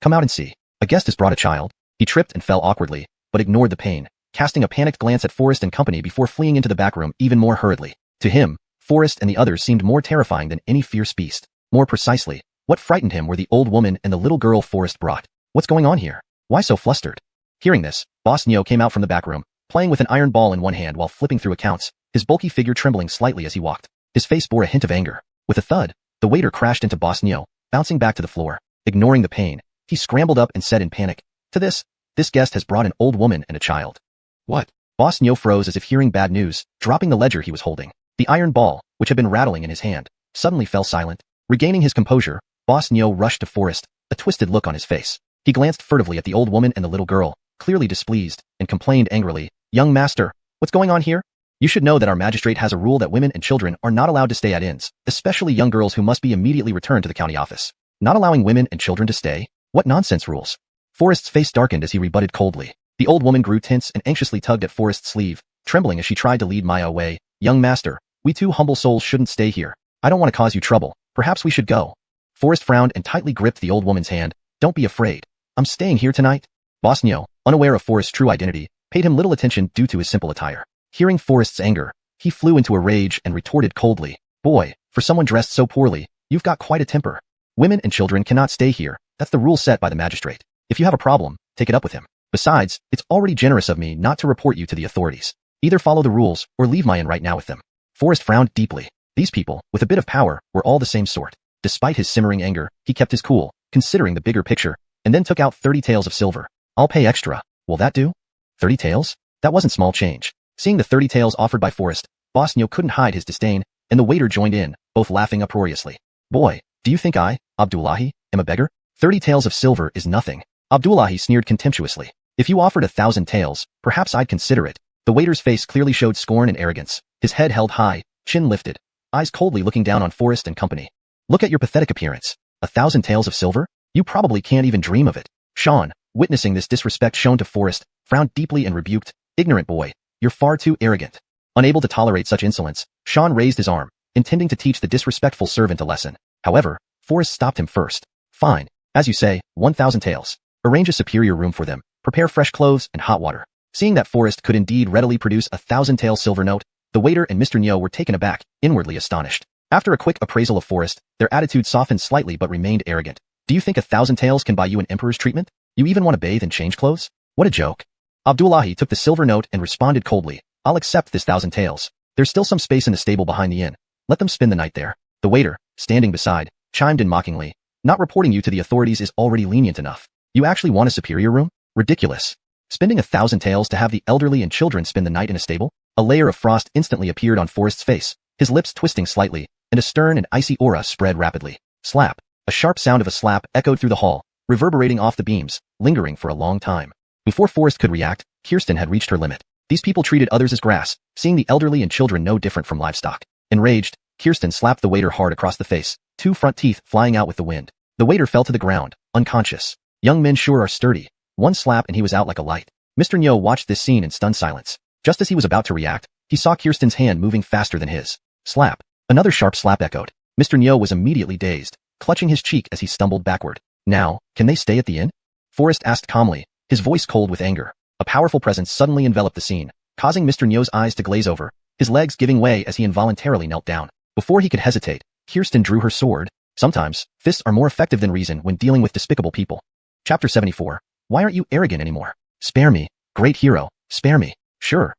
come out and see. A guest has brought a child. He tripped and fell awkwardly, but ignored the pain, casting a panicked glance at Forrest and company before fleeing into the back room even more hurriedly. To him, Forrest and the others seemed more terrifying than any fierce beast. More precisely, what frightened him were the old woman and the little girl Forrest brought. What's going on here? Why so flustered? Hearing this, Bosnio came out from the back room, playing with an iron ball in one hand while flipping through accounts, his bulky figure trembling slightly as he walked. His face bore a hint of anger. With a thud, the waiter crashed into Bosnio, bouncing back to the floor. Ignoring the pain, he scrambled up and said in panic, this guest has brought an old woman and a child. What? Bosnio froze as if hearing bad news, dropping the ledger he was holding. The iron ball, which had been rattling in his hand, suddenly fell silent. Regaining his composure, Bosnio rushed to Forrest, a twisted look on his face. He glanced furtively at the old woman and the little girl, clearly displeased, and complained angrily, "Young master, what's going on here? You should know that our magistrate has a rule that women and children are not allowed to stay at inns, especially young girls who must be immediately returned to the county office. Not allowing women and children to stay? What nonsense rules?" Forrest's face darkened as he rebutted coldly. The old woman grew tense and anxiously tugged at Forrest's sleeve, trembling as she tried to lead Maya away. "Young master, we two humble souls shouldn't stay here. I don't want to cause you trouble. Perhaps we should go." Forrest frowned and tightly gripped the old woman's hand. "Don't be afraid. I'm staying here tonight." Bosnio, unaware of Forrest's true identity, paid him little attention due to his simple attire. Hearing Forrest's anger, he flew into a rage and retorted coldly, "Boy, for someone dressed so poorly, you've got quite a temper. Women and children cannot stay here. That's the rule set by the magistrate. If you have a problem, take it up with him. Besides, it's already generous of me not to report you to the authorities. Either follow the rules or leave my inn right now with them." Forrest frowned deeply. These people, with a bit of power, were all the same sort. Despite his simmering anger, he kept his cool, considering the bigger picture, and then took out 30 taels of silver. "I'll pay extra. Will that do?" 30 taels? That wasn't small change. Seeing the 30 taels offered by Forrest, Bosnio couldn't hide his disdain, and the waiter joined in, both laughing uproariously. "Boy, do you think I, Abdullahi, am a beggar? 30 taels of silver is nothing." Abdullahi sneered contemptuously. "If you offered 1,000 taels, perhaps I'd consider it." The waiter's face clearly showed scorn and arrogance, his head held high, chin lifted, eyes coldly looking down on Forrest and company. "Look at your pathetic appearance. 1,000 taels of silver? You probably can't even dream of it." Sean, witnessing this disrespect shown to Forrest, frowned deeply and rebuked, "Ignorant boy, you're far too arrogant." Unable to tolerate such insolence, Sean raised his arm, intending to teach the disrespectful servant a lesson. However, Forrest stopped him first. "Fine. As you say, 1,000 taels. Arrange a superior room for them. Prepare fresh clothes and hot water." Seeing that Forrest could indeed readily produce 1,000 tael silver note, the waiter and Mr. Nyo were taken aback, inwardly astonished. After a quick appraisal of Forrest, their attitude softened slightly but remained arrogant. "Do you think 1,000 taels can buy you an emperor's treatment? You even want to bathe and change clothes? What a joke." Abdullahi took the silver note and responded coldly, "I'll accept this 1,000 taels. There's still some space in the stable behind the inn. Let them spend the night there." The waiter, standing beside, chimed in mockingly, "Not reporting you to the authorities is already lenient enough. You actually want a superior room? Ridiculous. Spending 1,000 taels to have the elderly and children spend the night in a stable?" A layer of frost instantly appeared on Forrest's face, his lips twisting slightly, and a stern and icy aura spread rapidly. Slap. A sharp sound of a slap echoed through the hall, reverberating off the beams, lingering for a long time. Before Forrest could react, Kirsten had reached her limit. These people treated others as grass, seeing the elderly and children no different from livestock. Enraged, Kirsten slapped the waiter hard across the face, two front teeth flying out with the wind. The waiter fell to the ground, unconscious. Young men sure are sturdy. One slap and he was out like a light. Mr. Nyo watched this scene in stunned silence. Just as he was about to react, he saw Kirsten's hand moving faster than his. Slap. Another sharp slap echoed. Mr. Nyo was immediately dazed, clutching his cheek as he stumbled backward. "Now, can they stay at the inn?" Forrest asked calmly, his voice cold with anger. A powerful presence suddenly enveloped the scene, causing Mr. Nyo's eyes to glaze over, his legs giving way as he involuntarily knelt down. Before he could hesitate, Kirsten drew her sword. Sometimes, fists are more effective than reason when dealing with despicable people. Chapter 74. Why aren't you arrogant anymore? Spare me, great hero, spare me. Sure,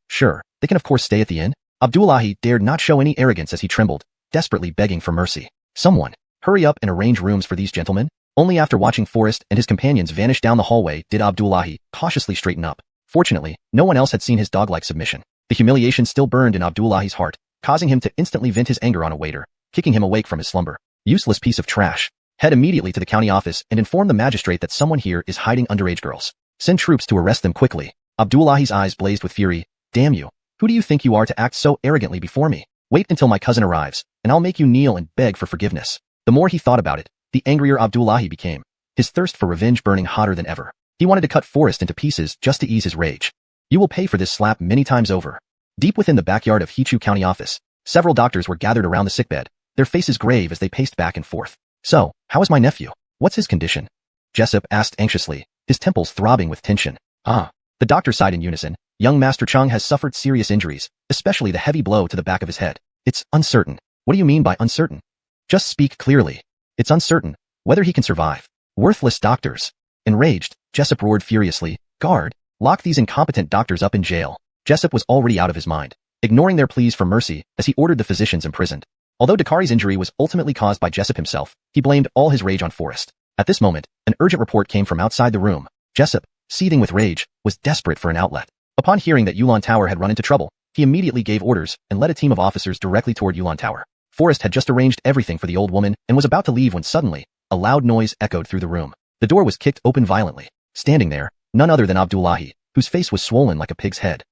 they can of course stay at the inn. Abdullahi dared not show any arrogance as he trembled, desperately begging for mercy. Someone, hurry up and arrange rooms for these gentlemen. Only after watching Forrest and his companions vanish down the hallway did Abdullahi cautiously straighten up. Fortunately, no one else had seen his dog-like submission. The humiliation still burned in Abdullahi's heart, causing him to instantly vent his anger on a waiter, kicking him awake from his slumber. Useless piece of trash. Head immediately to the county office and inform the magistrate that someone here is hiding underage girls. Send troops to arrest them quickly. Abdullahi's eyes blazed with fury. Damn you. Who do you think you are to act so arrogantly before me? Wait until my cousin arrives, and I'll make you kneel and beg for forgiveness. The more he thought about it, the angrier Abdullahi became, his thirst for revenge burning hotter than ever. He wanted to cut Forrest into pieces just to ease his rage. You will pay for this slap many times over. Deep within the backyard of Hichu County office, several doctors were gathered around the sickbed, their faces grave as they paced back and forth. So, how is my nephew? What's his condition? Jessup asked anxiously, his temples throbbing with tension. The doctor sighed in unison. Young Master Chung has suffered serious injuries, especially the heavy blow to the back of his head. It's uncertain. What do you mean by uncertain? Just speak clearly. It's uncertain whether he can survive. Worthless doctors. Enraged, Jessup roared furiously, Guard, lock these incompetent doctors up in jail. Jessup was already out of his mind, ignoring their pleas for mercy as he ordered the physicians imprisoned. Although Dakari's injury was ultimately caused by Jessup himself, he blamed all his rage on Forrest. At this moment, an urgent report came from outside the room. Jessup, seething with rage, was desperate for an outlet. Upon hearing that Yulon Tower had run into trouble, he immediately gave orders and led a team of officers directly toward Yulon Tower. Forrest had just arranged everything for the old woman and was about to leave when suddenly, a loud noise echoed through the room. The door was kicked open violently. Standing there, none other than Abdullahi, whose face was swollen like a pig's head.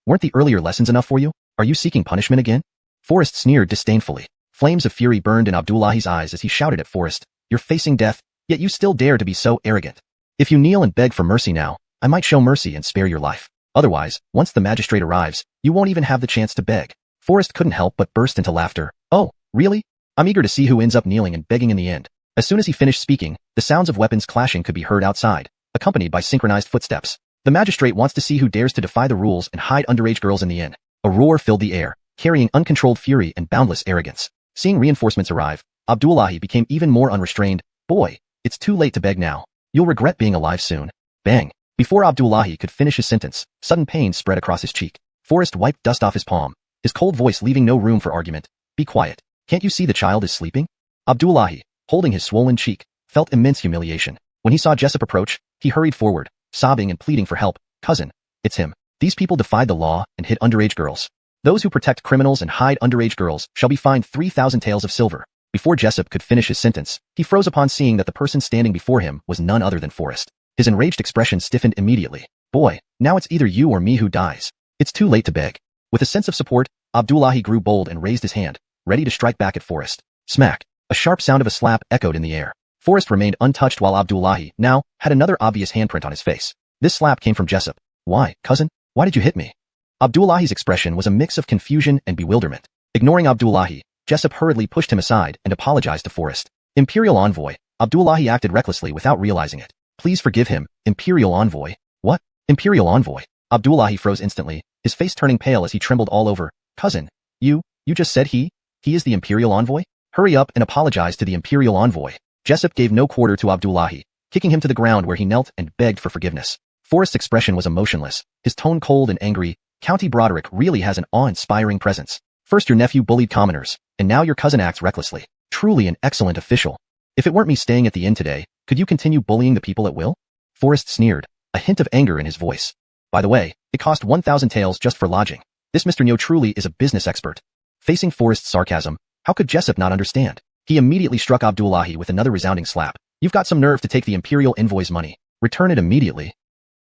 Weren't the earlier lessons enough for you? Are you seeking punishment again? Forrest sneered disdainfully. Flames of fury burned in Abdullahi's eyes as he shouted at Forrest, You're facing death, yet you still dare to be so arrogant. If you kneel and beg for mercy now, I might show mercy and spare your life. Otherwise, once the magistrate arrives, you won't even have the chance to beg. Forrest couldn't help but burst into laughter. Oh, really? I'm eager to see who ends up kneeling and begging in the end. As soon as he finished speaking, the sounds of weapons clashing could be heard outside, accompanied by synchronized footsteps. The magistrate wants to see who dares to defy the rules and hide underage girls in the inn. A roar filled the air, carrying uncontrolled fury and boundless arrogance. Seeing reinforcements arrive, Abdullahi became even more unrestrained. Boy, it's too late to beg now. You'll regret being alive soon. Bang. Before Abdullahi could finish his sentence, sudden pain spread across his cheek. Forrest wiped dust off his palm, his cold voice leaving no room for argument. Be quiet. Can't you see the child is sleeping? Abdullahi, holding his swollen cheek, felt immense humiliation. When he saw Jessup approach, he hurried forward, sobbing and pleading for help. Cousin, it's him. These people defied the law and hid underage girls. Those who protect criminals and hide underage girls shall be fined 3,000 taels of silver. Before Jessup could finish his sentence, he froze upon seeing that the person standing before him was none other than Forrest. His enraged expression stiffened immediately. Boy, now it's either you or me who dies. It's too late to beg. With a sense of support, Abdullahi grew bold and raised his hand, ready to strike back at Forrest. Smack. A sharp sound of a slap echoed in the air. Forrest remained untouched while Abdullahi, now, had another obvious handprint on his face. This slap came from Jessup. Why, cousin? Why did you hit me? Abdullahi's expression was a mix of confusion and bewilderment. Ignoring Abdullahi, Jessup hurriedly pushed him aside and apologized to Forrest. Imperial envoy, Abdullahi acted recklessly without realizing it. Please forgive him, Imperial envoy. What? Imperial envoy? Abdullahi froze instantly, his face turning pale as he trembled all over. Cousin, you just said he is the Imperial envoy? Hurry up and apologize to the Imperial envoy. Jessup gave no quarter to Abdullahi, kicking him to the ground where he knelt and begged for forgiveness. Forrest's expression was emotionless, his tone cold and angry. County Broderick really has an awe-inspiring presence. First your nephew bullied commoners, and now your cousin acts recklessly. Truly an excellent official. If it weren't me staying at the inn today, could you continue bullying the people at will? Forrest sneered, a hint of anger in his voice. By the way, it cost 1,000 taels just for lodging. This Mr. Nyo truly is a business expert. Facing Forrest's sarcasm, how could Jessup not understand? He immediately struck Abdullahi with another resounding slap. You've got some nerve to take the Imperial envoy's money. Return it immediately.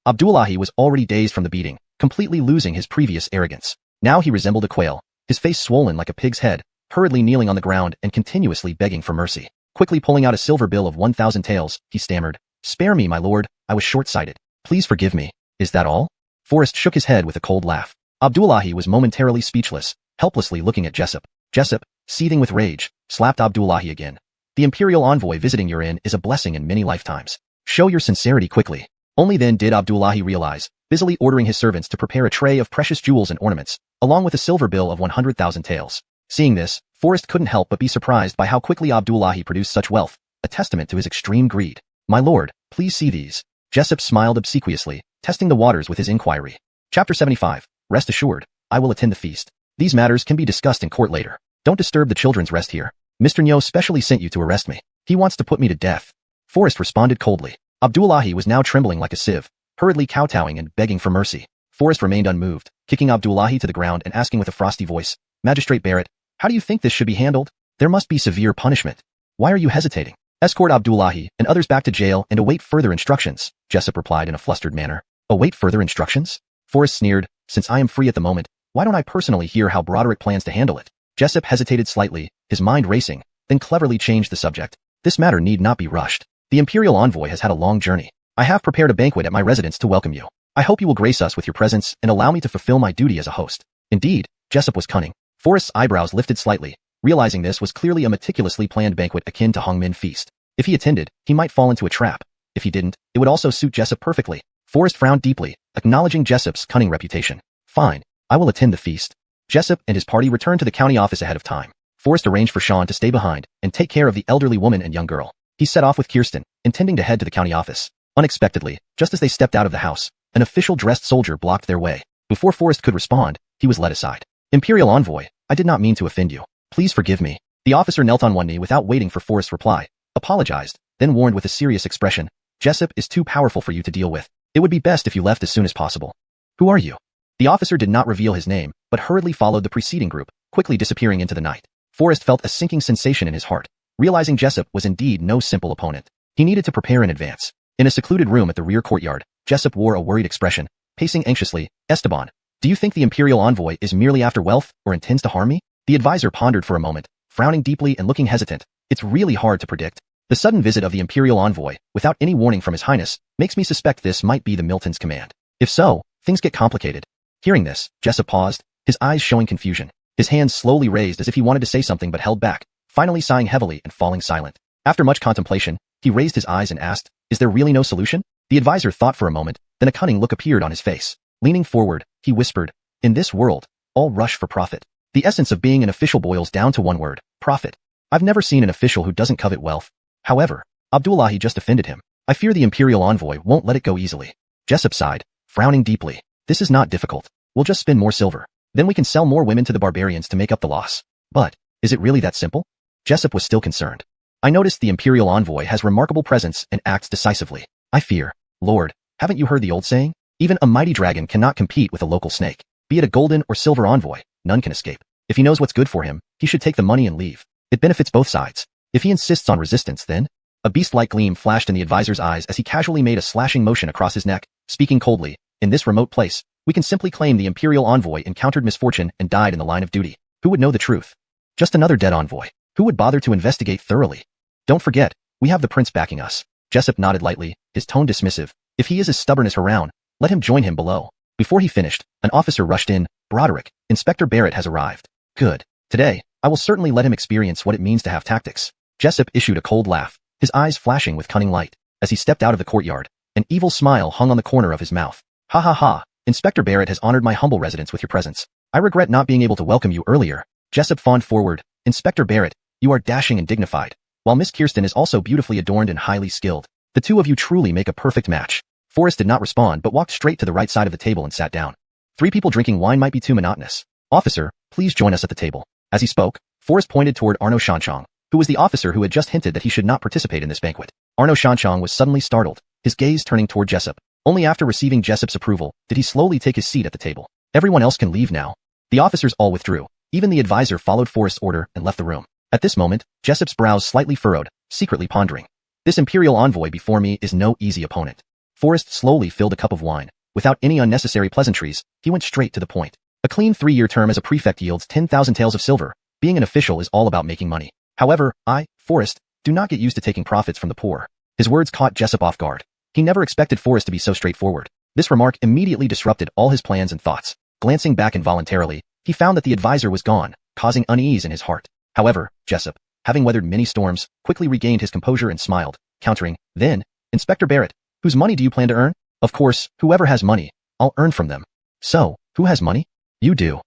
Abdullahi was already dazed from the beating, completely losing his previous arrogance. Now he resembled a quail, his face swollen like a pig's head, hurriedly kneeling on the ground and continuously begging for mercy. Quickly pulling out a silver bill of 1,000 taels, he stammered, Spare me, my lord, I was short-sighted. Please forgive me. Is that all? Forrest shook his head with a cold laugh. Abdullahi was momentarily speechless, helplessly looking at Jessup. Jessup, seething with rage, slapped Abdullahi again. The Imperial envoy visiting your inn is a blessing in many lifetimes. Show your sincerity quickly. Only then did Abdullahi realize, busily ordering his servants to prepare a tray of precious jewels and ornaments, along with a silver bill of 100,000 taels. Seeing this, Forrest couldn't help but be surprised by how quickly Abdullahi produced such wealth, a testament to his extreme greed. My lord, please see these. Jessup smiled obsequiously, testing the waters with his inquiry. Chapter 75. Rest assured, I will attend the feast. These matters can be discussed in court later. Don't disturb the children's rest here. Mr. Nyo specially sent you to arrest me. He wants to put me to death. Forrest responded coldly. Abdullahi was now trembling like a sieve, hurriedly kowtowing and begging for mercy. Forrest remained unmoved, kicking Abdullahi to the ground and asking with a frosty voice, Magistrate Barrett, how do you think this should be handled? There must be severe punishment. Why are you hesitating? Escort Abdullahi and others back to jail and await further instructions, Jessup replied in a flustered manner. Await further instructions? Forrest sneered, since I am free at the moment, why don't I personally hear how Broderick plans to handle it? Jessup hesitated slightly, his mind racing, then cleverly changed the subject. This matter need not be rushed. The imperial envoy has had a long journey. I have prepared a banquet at my residence to welcome you. I hope you will grace us with your presence and allow me to fulfill my duty as a host. Indeed, Jessup was cunning. Forrest's eyebrows lifted slightly, realizing this was clearly a meticulously planned banquet akin to Hongmin feast. If he attended, he might fall into a trap. If he didn't, it would also suit Jessup perfectly. Forrest frowned deeply, acknowledging Jessup's cunning reputation. Fine, I will attend the feast. Jessup and his party returned to the county office ahead of time. Forrest arranged for Sean to stay behind and take care of the elderly woman and young girl. He set off with Kirsten, intending to head to the county office. Unexpectedly, just as they stepped out of the house, an official-dressed soldier blocked their way. Before Forrest could respond, he was led aside. Imperial envoy, I did not mean to offend you. Please forgive me. The officer knelt on one knee without waiting for Forrest's reply, apologized, then warned with a serious expression, Jessup is too powerful for you to deal with. It would be best if you left as soon as possible. Who are you? The officer did not reveal his name, but hurriedly followed the preceding group, quickly disappearing into the night. Forrest felt a sinking sensation in his heart, realizing Jessup was indeed no simple opponent. He needed to prepare in advance. In a secluded room at the rear courtyard, Jessup wore a worried expression, pacing anxiously. Esteban, do you think the imperial envoy is merely after wealth or intends to harm me? The advisor pondered for a moment, frowning deeply and looking hesitant. It's really hard to predict. The sudden visit of the imperial envoy, without any warning from his highness, makes me suspect this might be the Milton's command. If so, things get complicated. Hearing this, Jessup paused, his eyes showing confusion. His hands slowly raised as if he wanted to say something but held back, finally sighing heavily and falling silent. After much contemplation, he raised his eyes and asked, is there really no solution? The advisor thought for a moment, then a cunning look appeared on his face. Leaning forward, he whispered, in this world, all rush for profit. The essence of being an official boils down to one word, profit. I've never seen an official who doesn't covet wealth. However, Abdullahi just offended him. I fear the imperial envoy won't let it go easily. Jessup sighed, frowning deeply. This is not difficult. We'll just spend more silver. Then we can sell more women to the barbarians to make up the loss. But, is it really that simple? Jessup was still concerned. I noticed the imperial envoy has remarkable presence and acts decisively. I fear, Lord, haven't you heard the old saying? Even a mighty dragon cannot compete with a local snake. Be it a golden or silver envoy, none can escape. If he knows what's good for him, he should take the money and leave. It benefits both sides. If he insists on resistance, then? A beast-like gleam flashed in the advisor's eyes as he casually made a slashing motion across his neck, speaking coldly, in this remote place, we can simply claim the imperial envoy encountered misfortune and died in the line of duty. Who would know the truth? Just another dead envoy. Who would bother to investigate thoroughly? Don't forget, we have the prince backing us. Jessup nodded lightly, his tone dismissive. If he is as stubborn as Haroun, let him join him below. Before he finished, an officer rushed in. Broderick, Inspector Barrett has arrived. Good. Today, I will certainly let him experience what it means to have tactics. Jessup issued a cold laugh, his eyes flashing with cunning light. As he stepped out of the courtyard, an evil smile hung on the corner of his mouth. Ha ha ha, Inspector Barrett has honored my humble residence with your presence. I regret not being able to welcome you earlier. Jessup fawned forward. Inspector Barrett, you are dashing and dignified, while Miss Kirsten is also beautifully adorned and highly skilled. The two of you truly make a perfect match. Forrest did not respond but walked straight to the right side of the table and sat down. 3 people drinking wine might be too monotonous. Officer, please join us at the table. As he spoke, Forrest pointed toward Arno Shanchong, who was the officer who had just hinted that he should not participate in this banquet. Arno Shanchong was suddenly startled, his gaze turning toward Jessup. Only after receiving Jessup's approval did he slowly take his seat at the table. Everyone else can leave now. The officers all withdrew. Even the advisor followed Forrest's order and left the room. At this moment, Jessup's brows slightly furrowed, secretly pondering. This imperial envoy before me is no easy opponent. Forrest slowly filled a cup of wine. Without any unnecessary pleasantries, he went straight to the point. A clean 3-year term as a prefect yields 10,000 taels of silver. Being an official is all about making money. However, I, Forrest, do not get used to taking profits from the poor. His words caught Jessup off guard. He never expected Forrest to be so straightforward. This remark immediately disrupted all his plans and thoughts. Glancing back involuntarily, he found that the advisor was gone, causing unease in his heart. However, Jessup, having weathered many storms, quickly regained his composure and smiled, countering, then, Inspector Barrett, whose money do you plan to earn? Of course, whoever has money, I'll earn from them. So, who has money? You do.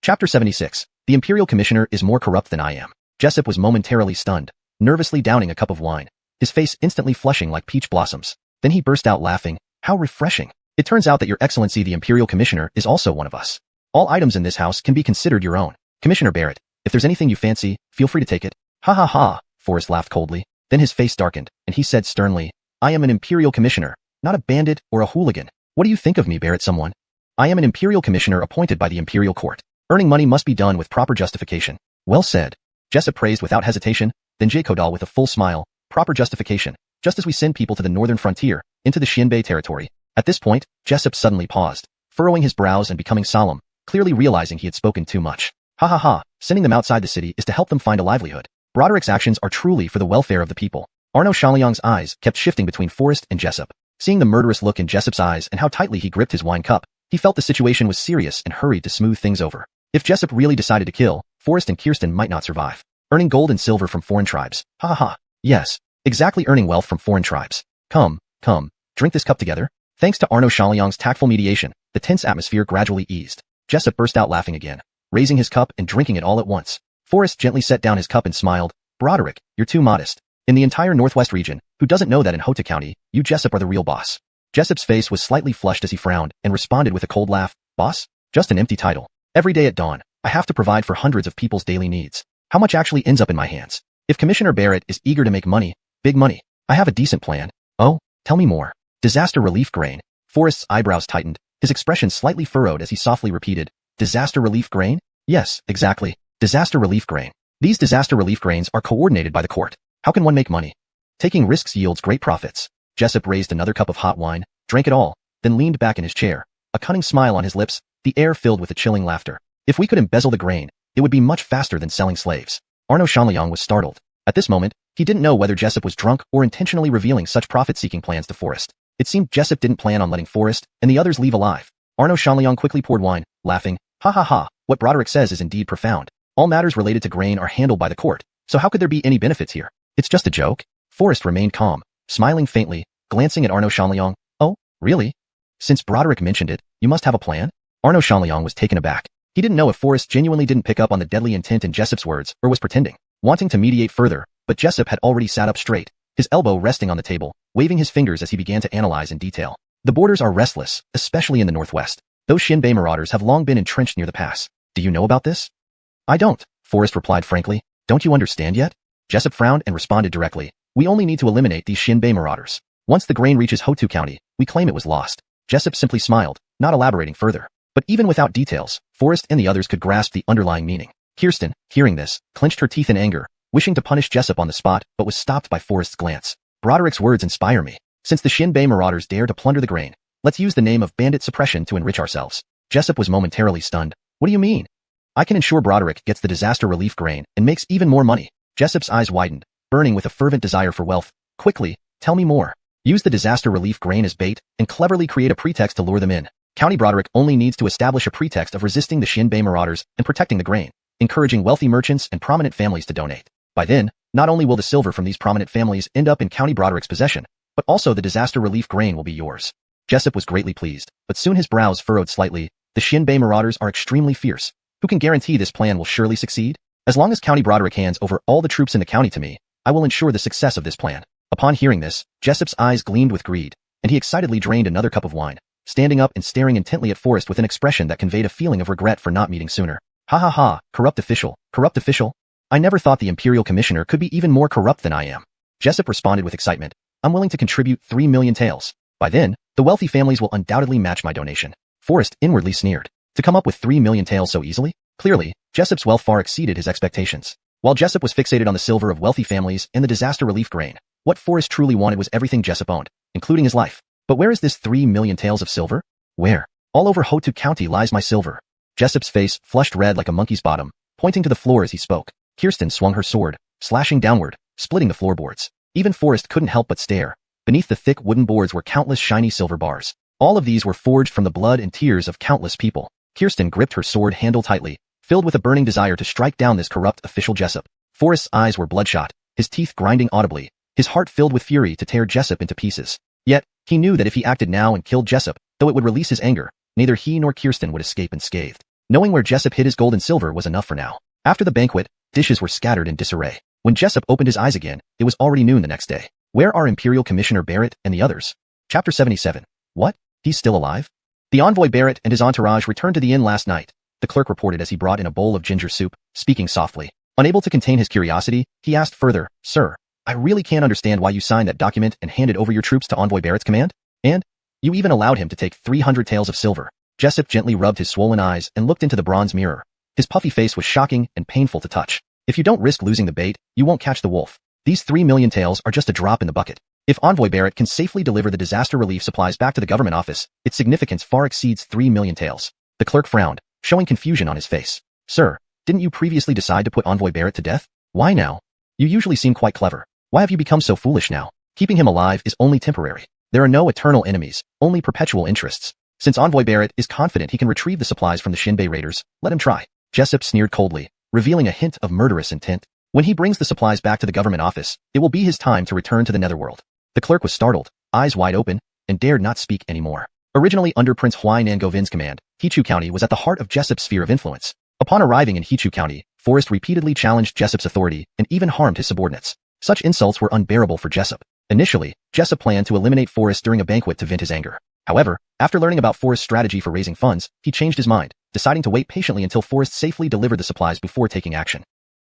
Chapter 76. The Imperial Commissioner is more corrupt than I am. Jessup was momentarily stunned, nervously downing a cup of wine, his face instantly flushing like peach blossoms. Then he burst out laughing. How refreshing. It turns out that Your Excellency the Imperial Commissioner is also one of us. All items in this house can be considered your own. Commissioner Barrett, if there's anything you fancy, feel free to take it. Ha ha ha, Forrest laughed coldly. Then his face darkened, and he said sternly, I am an Imperial Commissioner, not a bandit or a hooligan. What do you think of me, Barrett someone? I am an Imperial Commissioner appointed by the Imperial Court. Earning money must be done with proper justification. Well said. Jessup praised without hesitation, then Jacodal with a full smile, proper justification, just as we send people to the northern frontier, into the Xianbei territory. At this point, Jessup suddenly paused, furrowing his brows and becoming solemn, clearly realizing he had spoken too much. Ha ha ha, sending them outside the city is to help them find a livelihood. Broderick's actions are truly for the welfare of the people. Arno Xianliang's eyes kept shifting between Forrest and Jessup. Seeing the murderous look in Jessup's eyes and how tightly he gripped his wine cup, he felt the situation was serious and hurried to smooth things over. If Jessup really decided to kill, Forrest and Kirsten might not survive. Earning gold and silver from foreign tribes. Ha ha ha. Yes, exactly, earning wealth from foreign tribes. Come, drink this cup together. Thanks to Arno Xianliang's tactful mediation, the tense atmosphere gradually eased. Jessup burst out laughing again, raising his cup and drinking it all at once. Forrest gently set down his cup and smiled. Broderick, you're too modest. In the entire Northwest region, who doesn't know that in Hota County, you Jessup are the real boss? Jessup's face was slightly flushed as he frowned and responded with a cold laugh. Boss? Just an empty title. Every day at dawn, I have to provide for hundreds of people's daily needs. How much actually ends up in my hands? If Commissioner Barrett is eager to make money, big money, I have a decent plan. Oh, tell me more. Disaster relief grain. Forrest's eyebrows tightened, his expression slightly furrowed as he softly repeated, disaster relief grain? Yes, exactly. Disaster relief grain. These disaster relief grains are coordinated by the court. How can one make money? Taking risks yields great profits. Jessup raised another cup of hot wine, drank it all, then leaned back in his chair, a cunning smile on his lips, the air filled with a chilling laughter. If we could embezzle the grain, it would be much faster than selling slaves. Arno Xianliang was startled. At this moment, he didn't know whether Jessup was drunk or intentionally revealing such profit-seeking plans to Forrest. It seemed Jessup didn't plan on letting Forrest and the others leave alive. Arno Xianliang quickly poured wine, laughing. Ha ha ha, what Broderick says is indeed profound. All matters related to grain are handled by the court, so how could there be any benefits here? It's just a joke. Forrest remained calm, smiling faintly, glancing at Arno Xianliang. Oh, really? Since Broderick mentioned it, you must have a plan? Arno Xianliang was taken aback. He didn't know if Forrest genuinely didn't pick up on the deadly intent in Jessup's words or was pretending, wanting to mediate further, but Jessup had already sat up straight, his elbow resting on the table, waving his fingers as he began to analyze in detail. The borders are restless, especially in the northwest. Those Xianbei marauders have long been entrenched near the pass. Do you know about this? I don't, Forrest replied frankly. Don't you understand yet? Jessup frowned and responded directly. We only need to eliminate these Xianbei marauders. Once the grain reaches Hotu County, we claim it was lost. Jessup simply smiled, not elaborating further. But even without details, Forrest and the others could grasp the underlying meaning. Kirsten, hearing this, clenched her teeth in anger, wishing to punish Jessup on the spot, but was stopped by Forrest's glance. Broderick's words inspire me. Since the Xianbei marauders dare to plunder the grain, let's use the name of bandit suppression to enrich ourselves. Jessup was momentarily stunned. What do you mean? I can ensure Broderick gets the disaster relief grain and makes even more money. Jessup's eyes widened, burning with a fervent desire for wealth. Quickly, tell me more. Use the disaster relief grain as bait and cleverly create a pretext to lure them in. County Broderick only needs to establish a pretext of resisting the Xianbei marauders and protecting the grain, encouraging wealthy merchants and prominent families to donate. By then, not only will the silver from these prominent families end up in County Broderick's possession, but also the disaster relief grain will be yours. Jessup was greatly pleased, but soon his brows furrowed slightly. The Xianbei marauders are extremely fierce. Who can guarantee this plan will surely succeed? As long as County Broderick hands over all the troops in the county to me, I will ensure the success of this plan. Upon hearing this, Jessup's eyes gleamed with greed, and he excitedly drained another cup of wine, standing up and staring intently at Forrest with an expression that conveyed a feeling of regret for not meeting sooner. Ha ha ha, corrupt official, corrupt official. I never thought the Imperial Commissioner could be even more corrupt than I am. Jessup responded with excitement. I'm willing to contribute 3 million taels. By then, the wealthy families will undoubtedly match my donation. Forrest inwardly sneered. To come up with 3 million taels so easily? Clearly, Jessup's wealth far exceeded his expectations. While Jessup was fixated on the silver of wealthy families and the disaster relief grain, what Forrest truly wanted was everything Jessup owned, including his life. But where is this 3 million taels of silver? Where? All over Hotu County lies my silver. Jessup's face flushed red like a monkey's bottom, pointing to the floor as he spoke. Kirsten swung her sword, slashing downward, splitting the floorboards. Even Forrest couldn't help but stare. Beneath the thick wooden boards were countless shiny silver bars. All of these were forged from the blood and tears of countless people. Kirsten gripped her sword handle tightly, filled with a burning desire to strike down this corrupt official Jessup. Forrest's eyes were bloodshot, his teeth grinding audibly, his heart filled with fury to tear Jessup into pieces. Yet, He knew that if he acted now and killed Jessup, though it would release his anger, neither he nor Kirsten would escape unscathed. Knowing where Jessup hid his gold and silver was enough for now. After the banquet, dishes were scattered in disarray. When Jessup opened his eyes again, it was already noon the next day. Where are Imperial Commissioner Barrett and the others? Chapter 77. What? He's still alive? The envoy Barrett and his entourage returned to the inn last night, the clerk reported as he brought in a bowl of ginger soup, speaking softly. Unable to contain his curiosity, he asked further, Sir, I really can't understand why you signed that document and handed over your troops to envoy Barrett's command? And? You even allowed him to take 300 taels of silver. Jessup gently rubbed his swollen eyes and looked into the bronze mirror. His puffy face was shocking and painful to touch. If you don't risk losing the bait, you won't catch the wolf. These 3 million taels are just a drop in the bucket. If Envoy Barrett can safely deliver the disaster relief supplies back to the government office, its significance far exceeds 3 million taels. The clerk frowned, showing confusion on his face. Sir, didn't you previously decide to put Envoy Barrett to death? Why now? You usually seem quite clever. Why have you become so foolish now? Keeping him alive is only temporary. There are no eternal enemies, only perpetual interests. Since Envoy Barrett is confident he can retrieve the supplies from the Xinbei raiders, let him try. Jessup sneered coldly, revealing a hint of murderous intent. When he brings the supplies back to the government office, it will be his time to return to the netherworld. The clerk was startled, eyes wide open, and dared not speak anymore. Originally under Prince Huainan Govin's command, Hechu County was at the heart of Jessup's sphere of influence. Upon arriving in Hechu County, Forrest repeatedly challenged Jessup's authority and even harmed his subordinates. Such insults were unbearable for Jessup. Initially, Jessup planned to eliminate Forrest during a banquet to vent his anger. However, after learning about Forrest's strategy for raising funds, he changed his mind, deciding to wait patiently until Forrest safely delivered the supplies before taking action.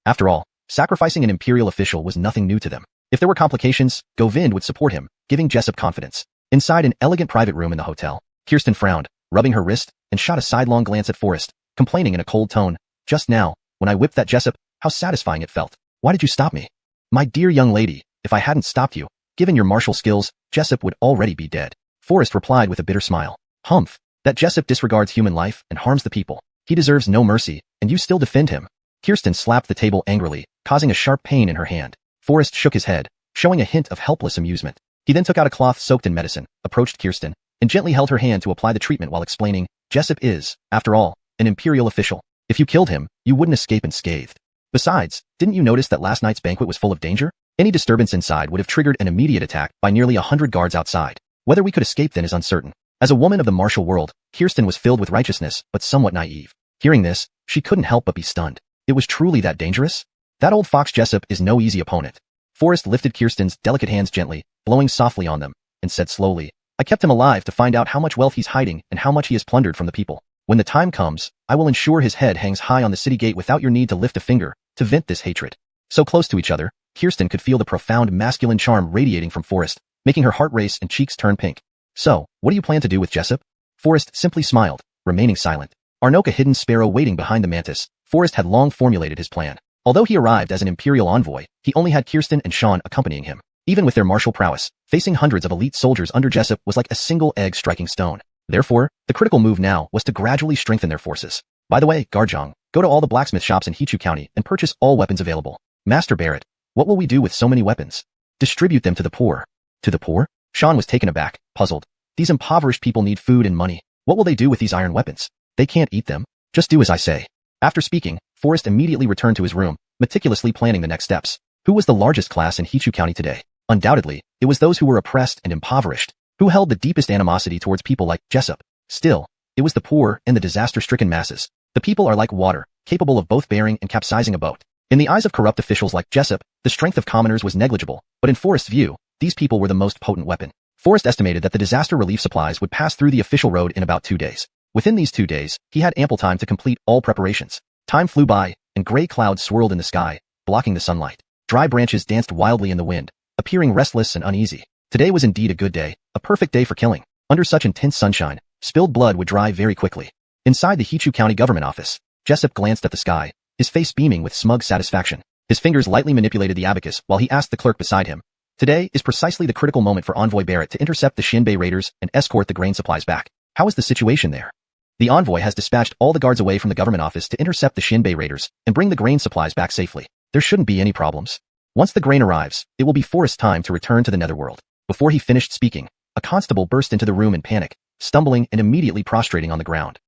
After all, sacrificing an imperial official was nothing new to them. If there were complications, Govind would support him, giving Jessup confidence. Inside an elegant private room in the hotel, Kirsten frowned, rubbing her wrist, and shot a sidelong glance at Forrest, complaining in a cold tone, Just now, when I whipped that Jessup, how satisfying it felt. Why did you stop me? My dear young lady, if I hadn't stopped you, given your martial skills, Jessup would already be dead. Forrest replied with a bitter smile. Humph, that Jessup disregards human life and harms the people. He deserves no mercy, and you still defend him. Kirsten slapped the table angrily, causing a sharp pain in her hand. Forrest shook his head, showing a hint of helpless amusement. He then took out a cloth soaked in medicine, approached Kirsten, and gently held her hand to apply the treatment while explaining, Jessup is, after all, an imperial official. If you killed him, you wouldn't escape unscathed. Besides, didn't you notice that last night's banquet was full of danger? Any disturbance inside would have triggered an immediate attack by nearly 100 guards outside. Whether we could escape then is uncertain. As a woman of the martial world, Kirsten was filled with righteousness but somewhat naive. Hearing this, she couldn't help but be stunned. It was truly that dangerous? That old fox Jessup is no easy opponent. Forrest lifted Kirsten's delicate hands gently, blowing softly on them, and said slowly, I kept him alive to find out how much wealth he's hiding and how much he has plundered from the people. When the time comes, I will ensure his head hangs high on the city gate without your need to lift a finger to vent this hatred. So close to each other, Kirsten could feel the profound masculine charm radiating from Forrest, making her heart race and cheeks turn pink. So, what do you plan to do with Jessup? Forrest simply smiled, remaining silent. Arnoka hidden sparrow waiting behind the mantis, Forrest had long formulated his plan. Although he arrived as an imperial envoy, he only had Kirsten and Sean accompanying him. Even with their martial prowess, facing hundreds of elite soldiers under Jessup was like a single egg striking stone. Therefore, the critical move now was to gradually strengthen their forces. By the way, Garjong, go to all the blacksmith shops in Hechu County and purchase all weapons available. Master Barrett, what will we do with so many weapons? Distribute them to the poor. To the poor? Sean was taken aback, puzzled. These impoverished people need food and money. What will they do with these iron weapons? They can't eat them. Just do as I say. After speaking, Forrest immediately returned to his room, meticulously planning the next steps. Who was the largest class in Hechu County today? Undoubtedly, it was those who were oppressed and impoverished. Who held the deepest animosity towards people like Jessup? Still, it was the poor and the disaster-stricken masses. The people are like water, capable of both bearing and capsizing a boat. In the eyes of corrupt officials like Jessup, the strength of commoners was negligible, but in Forrest's view, these people were the most potent weapon. Forrest estimated that the disaster relief supplies would pass through the official road in about 2 days. Within these 2 days, he had ample time to complete all preparations. Time flew by, and gray clouds swirled in the sky, blocking the sunlight. Dry branches danced wildly in the wind, appearing restless and uneasy. Today was indeed a good day, a perfect day for killing. Under such intense sunshine, spilled blood would dry very quickly. Inside the Hechu County government office, Jessup glanced at the sky, his face beaming with smug satisfaction. His fingers lightly manipulated the abacus while he asked the clerk beside him. Today is precisely the critical moment for Envoy Barrett to intercept the Xinbei raiders and escort the grain supplies back. How is the situation there? The envoy has dispatched all the guards away from the government office to intercept the Xinbei raiders and bring the grain supplies back safely. There shouldn't be any problems. Once the grain arrives, it will be Forrest's time to return to the netherworld. Before he finished speaking, a constable burst into the room in panic, stumbling and immediately prostrating on the ground.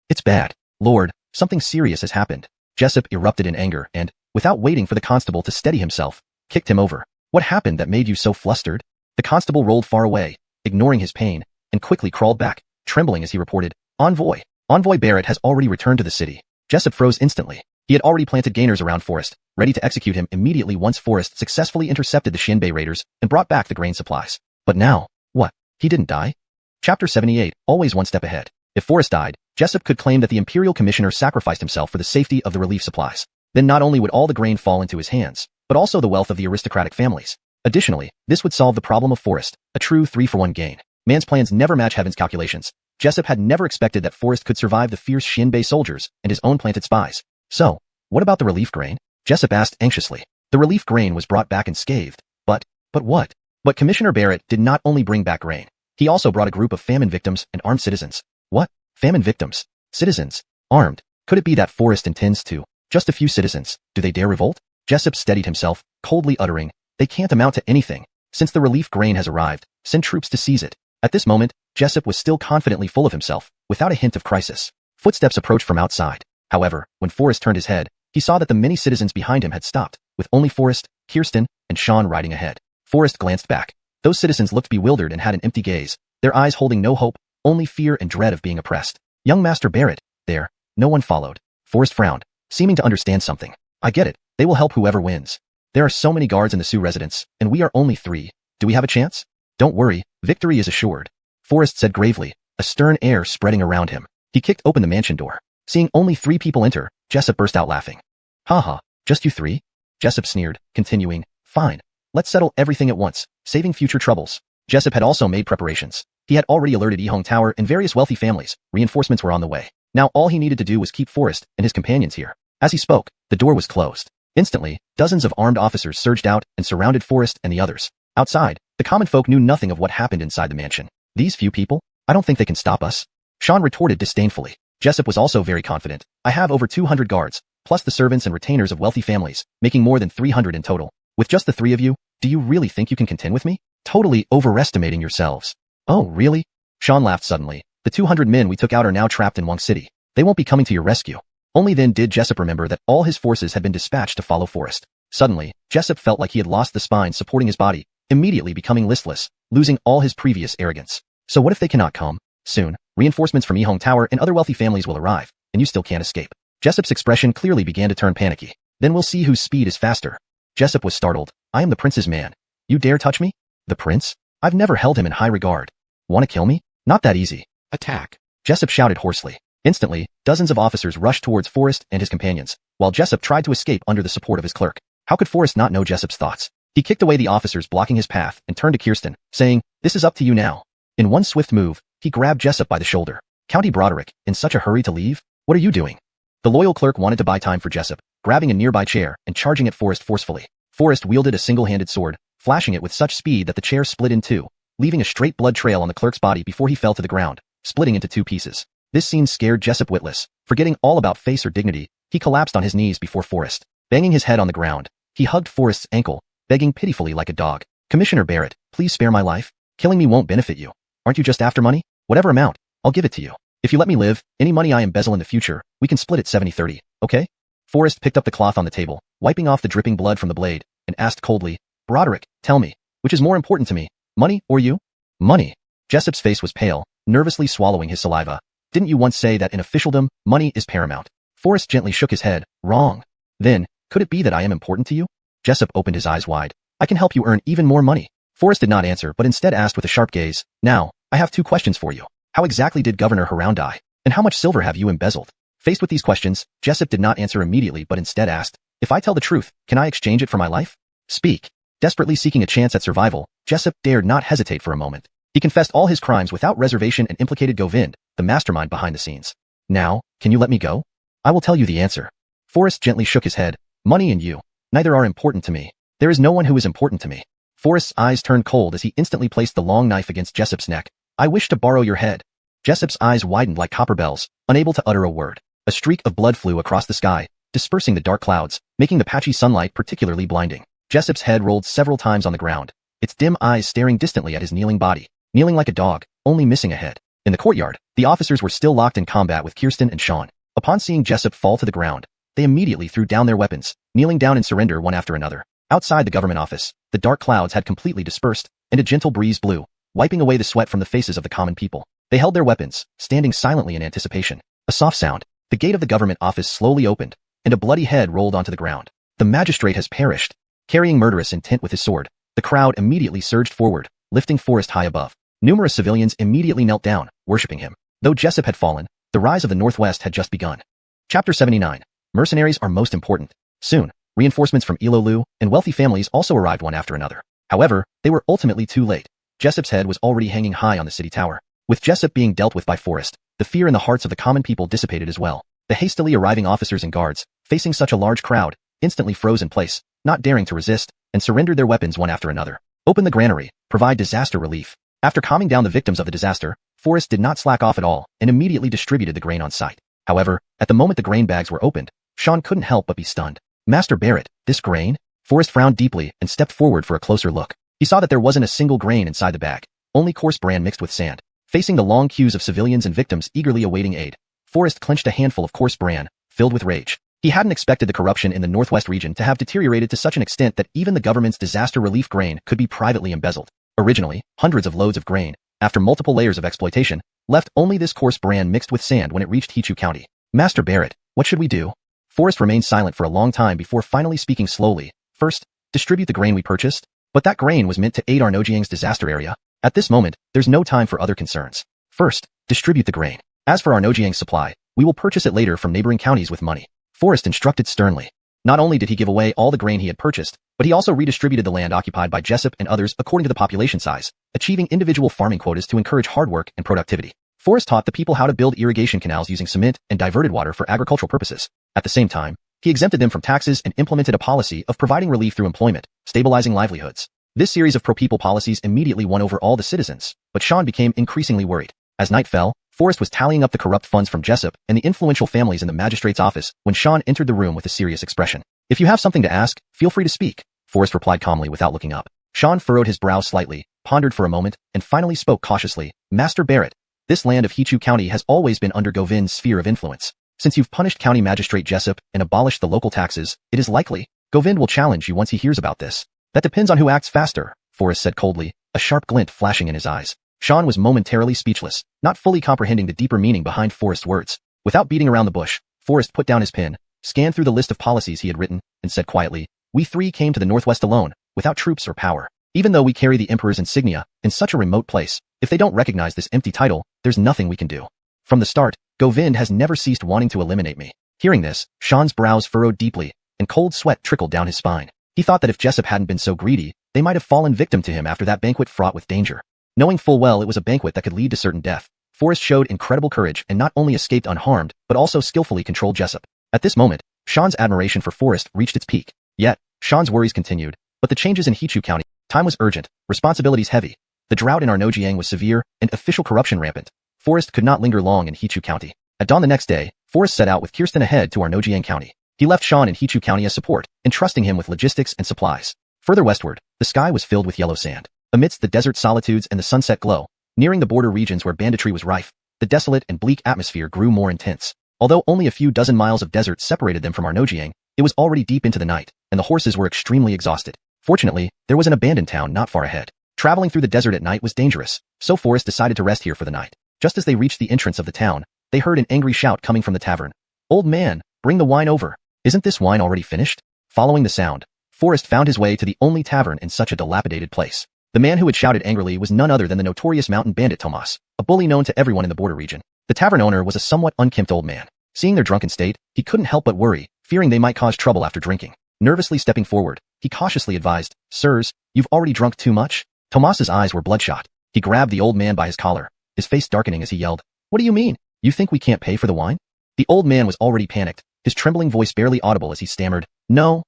It's bad. Lord, something serious has happened. Jessup erupted in anger and, without waiting for the constable to steady himself, kicked him over. What happened that made you so flustered? The constable rolled far away, ignoring his pain, and quickly crawled back, trembling as he reported, Envoy Barrett has already returned to the city. Jessup froze instantly. He had already planted gainers around Forrest, ready to execute him immediately once Forrest successfully intercepted the Xianbei raiders and brought back the grain supplies. But now, what? He didn't die? Chapter 78, always one step ahead. If Forrest died, Jessup could claim that the Imperial Commissioner sacrificed himself for the safety of the relief supplies. Then not only would all the grain fall into his hands, but also the wealth of the aristocratic families. Additionally, this would solve the problem of Forrest, a true 3-for-1 gain. Man's plans never match heaven's calculations. Jessup had never expected that Forrest could survive the fierce Xianbei soldiers and his own planted spies. So, what about the relief grain? Jessup asked anxiously. The relief grain was brought back unscathed. But what? But Commissioner Barrett did not only bring back grain. He also brought a group of famine victims and armed citizens. What? Famine victims? Citizens? Armed? Could it be that Forrest intends to? Just a few citizens. Do they dare revolt? Jessup steadied himself, coldly uttering, they can't amount to anything. Since the relief grain has arrived, send troops to seize it. At this moment, Jessup was still confidently full of himself, without a hint of crisis. Footsteps approached from outside. However, when Forrest turned his head, he saw that the many citizens behind him had stopped, with only Forrest, Kirsten, and Sean riding ahead. Forrest glanced back. Those citizens looked bewildered and had an empty gaze, their eyes holding no hope, only fear and dread of being oppressed. Young Master Barrett, there. No one followed. Forrest frowned, seeming to understand something. I get it. They will help whoever wins. There are so many guards in the Sioux residence, and we are only 3. Do we have a chance? Don't worry, victory is assured. Forrest said gravely, a stern air spreading around him. He kicked open the mansion door. Seeing only 3 people enter, Jessup burst out laughing. Haha, just you 3? Jessup sneered, continuing, fine. Let's settle everything at once, saving future troubles. Jessup had also made preparations. He had already alerted Yihong Tower and various wealthy families. Reinforcements were on the way. Now all he needed to do was keep Forrest and his companions here. As he spoke, the door was closed. Instantly, dozens of armed officers surged out and surrounded Forrest and the others. Outside, the common folk knew nothing of what happened inside the mansion. These few people? I don't think they can stop us. Sean retorted disdainfully. Jessup was also very confident. I have over 200 guards, plus the servants and retainers of wealthy families, making more than 300 in total. With just the 3 of you, do you really think you can contend with me? Totally overestimating yourselves. Oh, really? Sean laughed suddenly. The 200 men we took out are now trapped in Wang City. They won't be coming to your rescue. Only then did Jessup remember that all his forces had been dispatched to follow Forrest. Suddenly, Jessup felt like he had lost the spine supporting his body, immediately becoming listless, losing all his previous arrogance. So what if they cannot come? Soon, reinforcements from Yihong Tower and other wealthy families will arrive, and you still can't escape. Jessup's expression clearly began to turn panicky. Then we'll see whose speed is faster. Jessup was startled. I am the prince's man. You dare touch me? The prince? I've never held him in high regard. Want to kill me? Not that easy. Attack. Jessup shouted hoarsely. Instantly, dozens of officers rushed towards Forrest and his companions, while Jessup tried to escape under the support of his clerk. How could Forrest not know Jessup's thoughts? He kicked away the officers blocking his path and turned to Kirsten, saying, this is up to you now. In one swift move, he grabbed Jessup by the shoulder. County Broderick, in such a hurry to leave? What are you doing? The loyal clerk wanted to buy time for Jessup, grabbing a nearby chair and charging at Forrest forcefully. Forrest wielded a single-handed sword, flashing it with such speed that the chair split in 2, leaving a straight blood trail on the clerk's body before he fell to the ground, splitting into 2 pieces. This scene scared Jessup witless. Forgetting all about face or dignity, he collapsed on his knees before Forrest. Banging his head on the ground, he hugged Forrest's ankle, begging pitifully like a dog. Commissioner Barrett, please spare my life. Killing me won't benefit you. Aren't you just after money? Whatever amount, I'll give it to you. If you let me live, any money I embezzle in the future, we can split it 70-30, okay? Forrest picked up the cloth on the table, wiping off the dripping blood from the blade, and asked coldly, Broderick, tell me, which is more important to me, money or you? Money. Jessup's face was pale, nervously swallowing his saliva. Didn't you once say that in officialdom, money is paramount? Forrest gently shook his head. Wrong. Then, could it be that I am important to you? Jessup opened his eyes wide. I can help you earn even more money. Forrest did not answer but instead asked with a sharp gaze, now, I have 2 questions for you. How exactly did Governor Haroun die? And how much silver have you embezzled? Faced with these questions, Jessup did not answer immediately but instead asked, if I tell the truth, can I exchange it for my life? Speak. Desperately seeking a chance at survival, Jessup dared not hesitate for a moment. He confessed all his crimes without reservation and implicated Govind, the mastermind behind the scenes. Now, can you let me go? I will tell you the answer. Forrest gently shook his head. Money and you. Neither are important to me. There is no one who is important to me. Forrest's eyes turned cold as he instantly placed the long knife against Jessup's neck. I wish to borrow your head. Jessup's eyes widened like copper bells, unable to utter a word. A streak of blood flew across the sky, dispersing the dark clouds, making the patchy sunlight particularly blinding. Jessup's head rolled several times on the ground, its dim eyes staring distantly at his kneeling body. Kneeling like a dog, only missing a head. In the courtyard, the officers were still locked in combat with Kirsten and Sean. Upon seeing Jessup fall to the ground, they immediately threw down their weapons, kneeling down in surrender one after another. Outside the government office, the dark clouds had completely dispersed, and a gentle breeze blew, wiping away the sweat from the faces of the common people. They held their weapons, standing silently in anticipation. A soft sound. The gate of the government office slowly opened, and a bloody head rolled onto the ground. The magistrate has perished. Carrying murderous intent with his sword, the crowd immediately surged forward, lifting Forrest high above. Numerous civilians immediately knelt down, worshipping him. Though Jessup had fallen, the rise of the Northwest had just begun. Chapter 79. Mercenaries are most important. Soon, reinforcements from Ilolu and wealthy families also arrived one after another. However, they were ultimately too late. Jessup's head was already hanging high on the city tower. With Jessup being dealt with by Forrest, the fear in the hearts of the common people dissipated as well. The hastily arriving officers and guards, facing such a large crowd, instantly froze in place, not daring to resist, and surrendered their weapons one after another. Open the granary, provide disaster relief. After calming down the victims of the disaster, Forrest did not slack off at all and immediately distributed the grain on site. However, at the moment the grain bags were opened, Sean couldn't help but be stunned. Master Barrett, this grain? Forrest frowned deeply and stepped forward for a closer look. He saw that there wasn't a single grain inside the bag, only coarse bran mixed with sand. Facing the long queues of civilians and victims eagerly awaiting aid, Forrest clenched a handful of coarse bran, filled with rage. He hadn't expected the corruption in the Northwest region to have deteriorated to such an extent that even the government's disaster relief grain could be privately embezzled. Originally, hundreds of loads of grain, after multiple layers of exploitation, left only this coarse bran mixed with sand when it reached Hichu County. Master Barrett, what should we do? Forrest remained silent for a long time before finally speaking slowly. First, distribute the grain we purchased. But that grain was meant to aid our Nojiang's disaster area. At this moment, there's no time for other concerns. First, distribute the grain. As for our Nojiang supply, we will purchase it later from neighboring counties with money. Forrest instructed sternly. Not only did he give away all the grain he had purchased, but he also redistributed the land occupied by Jessup and others according to the population size, achieving individual farming quotas to encourage hard work and productivity. Forrest taught the people how to build irrigation canals using cement and diverted water for agricultural purposes. At the same time, he exempted them from taxes and implemented a policy of providing relief through employment, stabilizing livelihoods. This series of pro-people policies immediately won over all the citizens, but Sean became increasingly worried. As night fell, Forrest was tallying up the corrupt funds from Jessup and the influential families in the magistrate's office when Sean entered the room with a serious expression. If you have something to ask, feel free to speak, Forrest replied calmly without looking up. Sean furrowed his brow slightly, pondered for a moment, and finally spoke cautiously. Master Barrett, this land of Hichu County has always been under Govind's sphere of influence. Since you've punished County Magistrate Jessup and abolished the local taxes, it is likely Govind will challenge you once he hears about this. That depends on who acts faster, Forrest said coldly, a sharp glint flashing in his eyes. Sean was momentarily speechless, not fully comprehending the deeper meaning behind Forrest's words. Without beating around the bush, Forrest put down his pen, scanned through the list of policies he had written, and said quietly, "We three came to the Northwest alone, without troops or power. Even though we carry the Emperor's insignia in such a remote place, if they don't recognize this empty title, there's nothing we can do. From the start, Govind has never ceased wanting to eliminate me." Hearing this, Sean's brows furrowed deeply, and cold sweat trickled down his spine. He thought that if Jessup hadn't been so greedy, they might have fallen victim to him after that banquet fraught with danger. Knowing full well it was a banquet that could lead to certain death, Forrest showed incredible courage and not only escaped unharmed, but also skillfully controlled Jessup. At this moment, Sean's admiration for Forrest reached its peak. Yet, Sean's worries continued, but the changes in Hichu County, time was urgent, responsibilities heavy. The drought in our Nojiang was severe, and official corruption rampant. Forrest could not linger long in Hichu County. At dawn the next day, Forrest set out with Kirsten ahead to our Nojiang County. He left Sean in Hichu County as support, entrusting him with logistics and supplies. Further westward, the sky was filled with yellow sand. Amidst the desert solitudes and the sunset glow, nearing the border regions where banditry was rife, the desolate and bleak atmosphere grew more intense. Although only a few dozen miles of desert separated them from our Nojiang, it was already deep into the night, and the horses were extremely exhausted. Fortunately, there was an abandoned town not far ahead. Traveling through the desert at night was dangerous, so Forrest decided to rest here for the night. Just as they reached the entrance of the town, they heard an angry shout coming from the tavern. "Old man, bring the wine over. Isn't this wine already finished?" Following the sound, Forrest found his way to the only tavern in such a dilapidated place. The man who had shouted angrily was none other than the notorious mountain bandit Tomas, a bully known to everyone in the border region. The tavern owner was a somewhat unkempt old man. Seeing their drunken state, he couldn't help but worry, fearing they might cause trouble after drinking. Nervously stepping forward, he cautiously advised, "Sirs, you've already drunk too much?" Tomas's eyes were bloodshot. He grabbed the old man by his collar, his face darkening as he yelled, "What do you mean? You think we can't pay for the wine?" The old man was already panicked, his trembling voice barely audible as he stammered, No,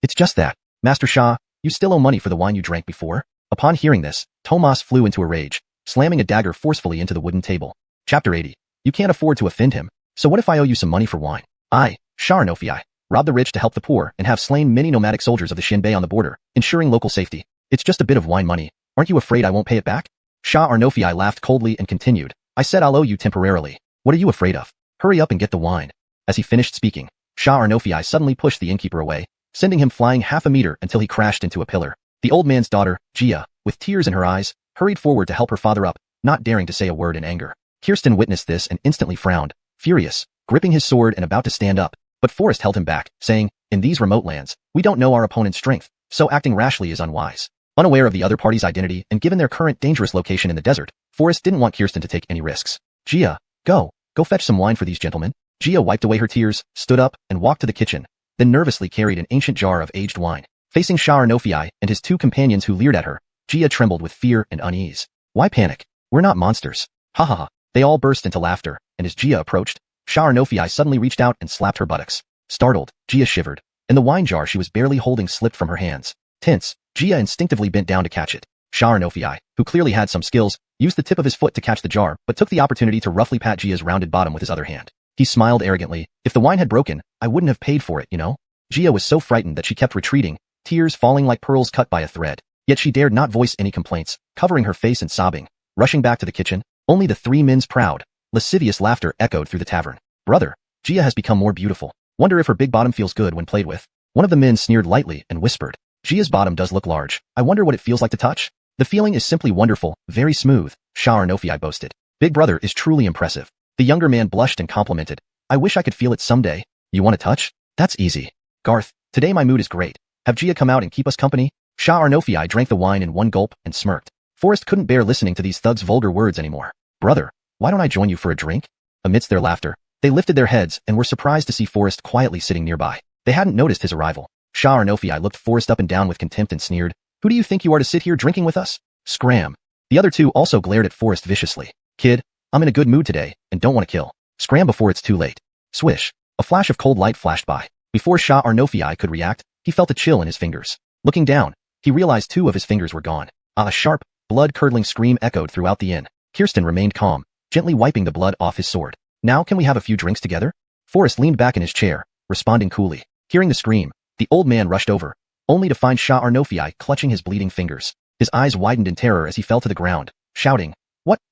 it's just that. Master Shah, you still owe money for the wine you drank before." Upon hearing this, Tomas flew into a rage, slamming a dagger forcefully into the wooden table. Chapter 80. You can't afford to offend him, so what if I owe you some money for wine? I, Shah Arnofii, rob the rich to help the poor and have slain many nomadic soldiers of the Xinbei on the border, ensuring local safety. It's just a bit of wine money. Aren't you afraid I won't pay it back? Shah Arnofii laughed coldly and continued, "I said I'll owe you temporarily. What are you afraid of? Hurry up and get the wine." As he finished speaking, Shah Arnofii suddenly pushed the innkeeper away, sending him flying half a meter until he crashed into a pillar. The old man's daughter, Gia, with tears in her eyes, hurried forward to help her father up, not daring to say a word in anger. Kirsten witnessed this and instantly frowned, furious, gripping his sword and about to stand up, but Forrest held him back, saying, "In these remote lands, we don't know our opponent's strength, so acting rashly is unwise." Unaware of the other party's identity and given their current dangerous location in the desert, Forrest didn't want Kirsten to take any risks. "Gia, go fetch some wine for these gentlemen." Gia wiped away her tears, stood up, and walked to the kitchen, then nervously carried an ancient jar of aged wine. Facing Xiuxian and his two companions who leered at her, Gia trembled with fear and unease. "Why panic? We're not monsters." Ha ha ha. They all burst into laughter, and as Gia approached, Xiuxian suddenly reached out and slapped her buttocks. Startled, Gia shivered, and the wine jar she was barely holding slipped from her hands. Tense, Gia instinctively bent down to catch it. Xiuxian, who clearly had some skills, used the tip of his foot to catch the jar, but took the opportunity to roughly pat Gia's rounded bottom with his other hand. He smiled arrogantly. "If the wine had broken, I wouldn't have paid for it, you know?" Gia was so frightened that she kept retreating, tears falling like pearls cut by a thread. Yet she dared not voice any complaints, covering her face and sobbing. Rushing back to the kitchen, only the three men's proud, lascivious laughter echoed through the tavern. "Brother, Gia has become more beautiful. Wonder if her big bottom feels good when played with." One of the men sneered lightly and whispered, "Gia's bottom does look large. I wonder what it feels like to touch." "The feeling is simply wonderful, very smooth," Xiuxian boasted. "Big brother is truly impressive." The younger man blushed and complimented, "I wish I could feel it someday." "You want to touch? That's easy. Garth, today my mood is great. Have Gia come out and keep us company?" Xiuxian drank the wine in one gulp and smirked. Forrest couldn't bear listening to these thugs' vulgar words anymore. "Brother, why don't I join you for a drink?" Amidst their laughter, they lifted their heads and were surprised to see Forrest quietly sitting nearby. They hadn't noticed his arrival. Xiuxian looked Forrest up and down with contempt and sneered, "Who do you think you are to sit here drinking with us?" Scram. The other two also glared at Forrest viciously. "Kid, I'm in a good mood today and don't want to kill. Scram before it's too late." Swish. A flash of cold light flashed by. Before Xiuxian could react, he felt a chill in his fingers. Looking down, he realized two of his fingers were gone. A sharp, blood-curdling scream echoed throughout the inn. Kirsten remained calm, gently wiping the blood off his sword. "Now can we have a few drinks together?" Forrest leaned back in his chair, responding coolly. Hearing the scream, the old man rushed over, only to find Xiuxian clutching his bleeding fingers. His eyes widened in terror as he fell to the ground, shouting,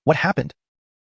What happened?"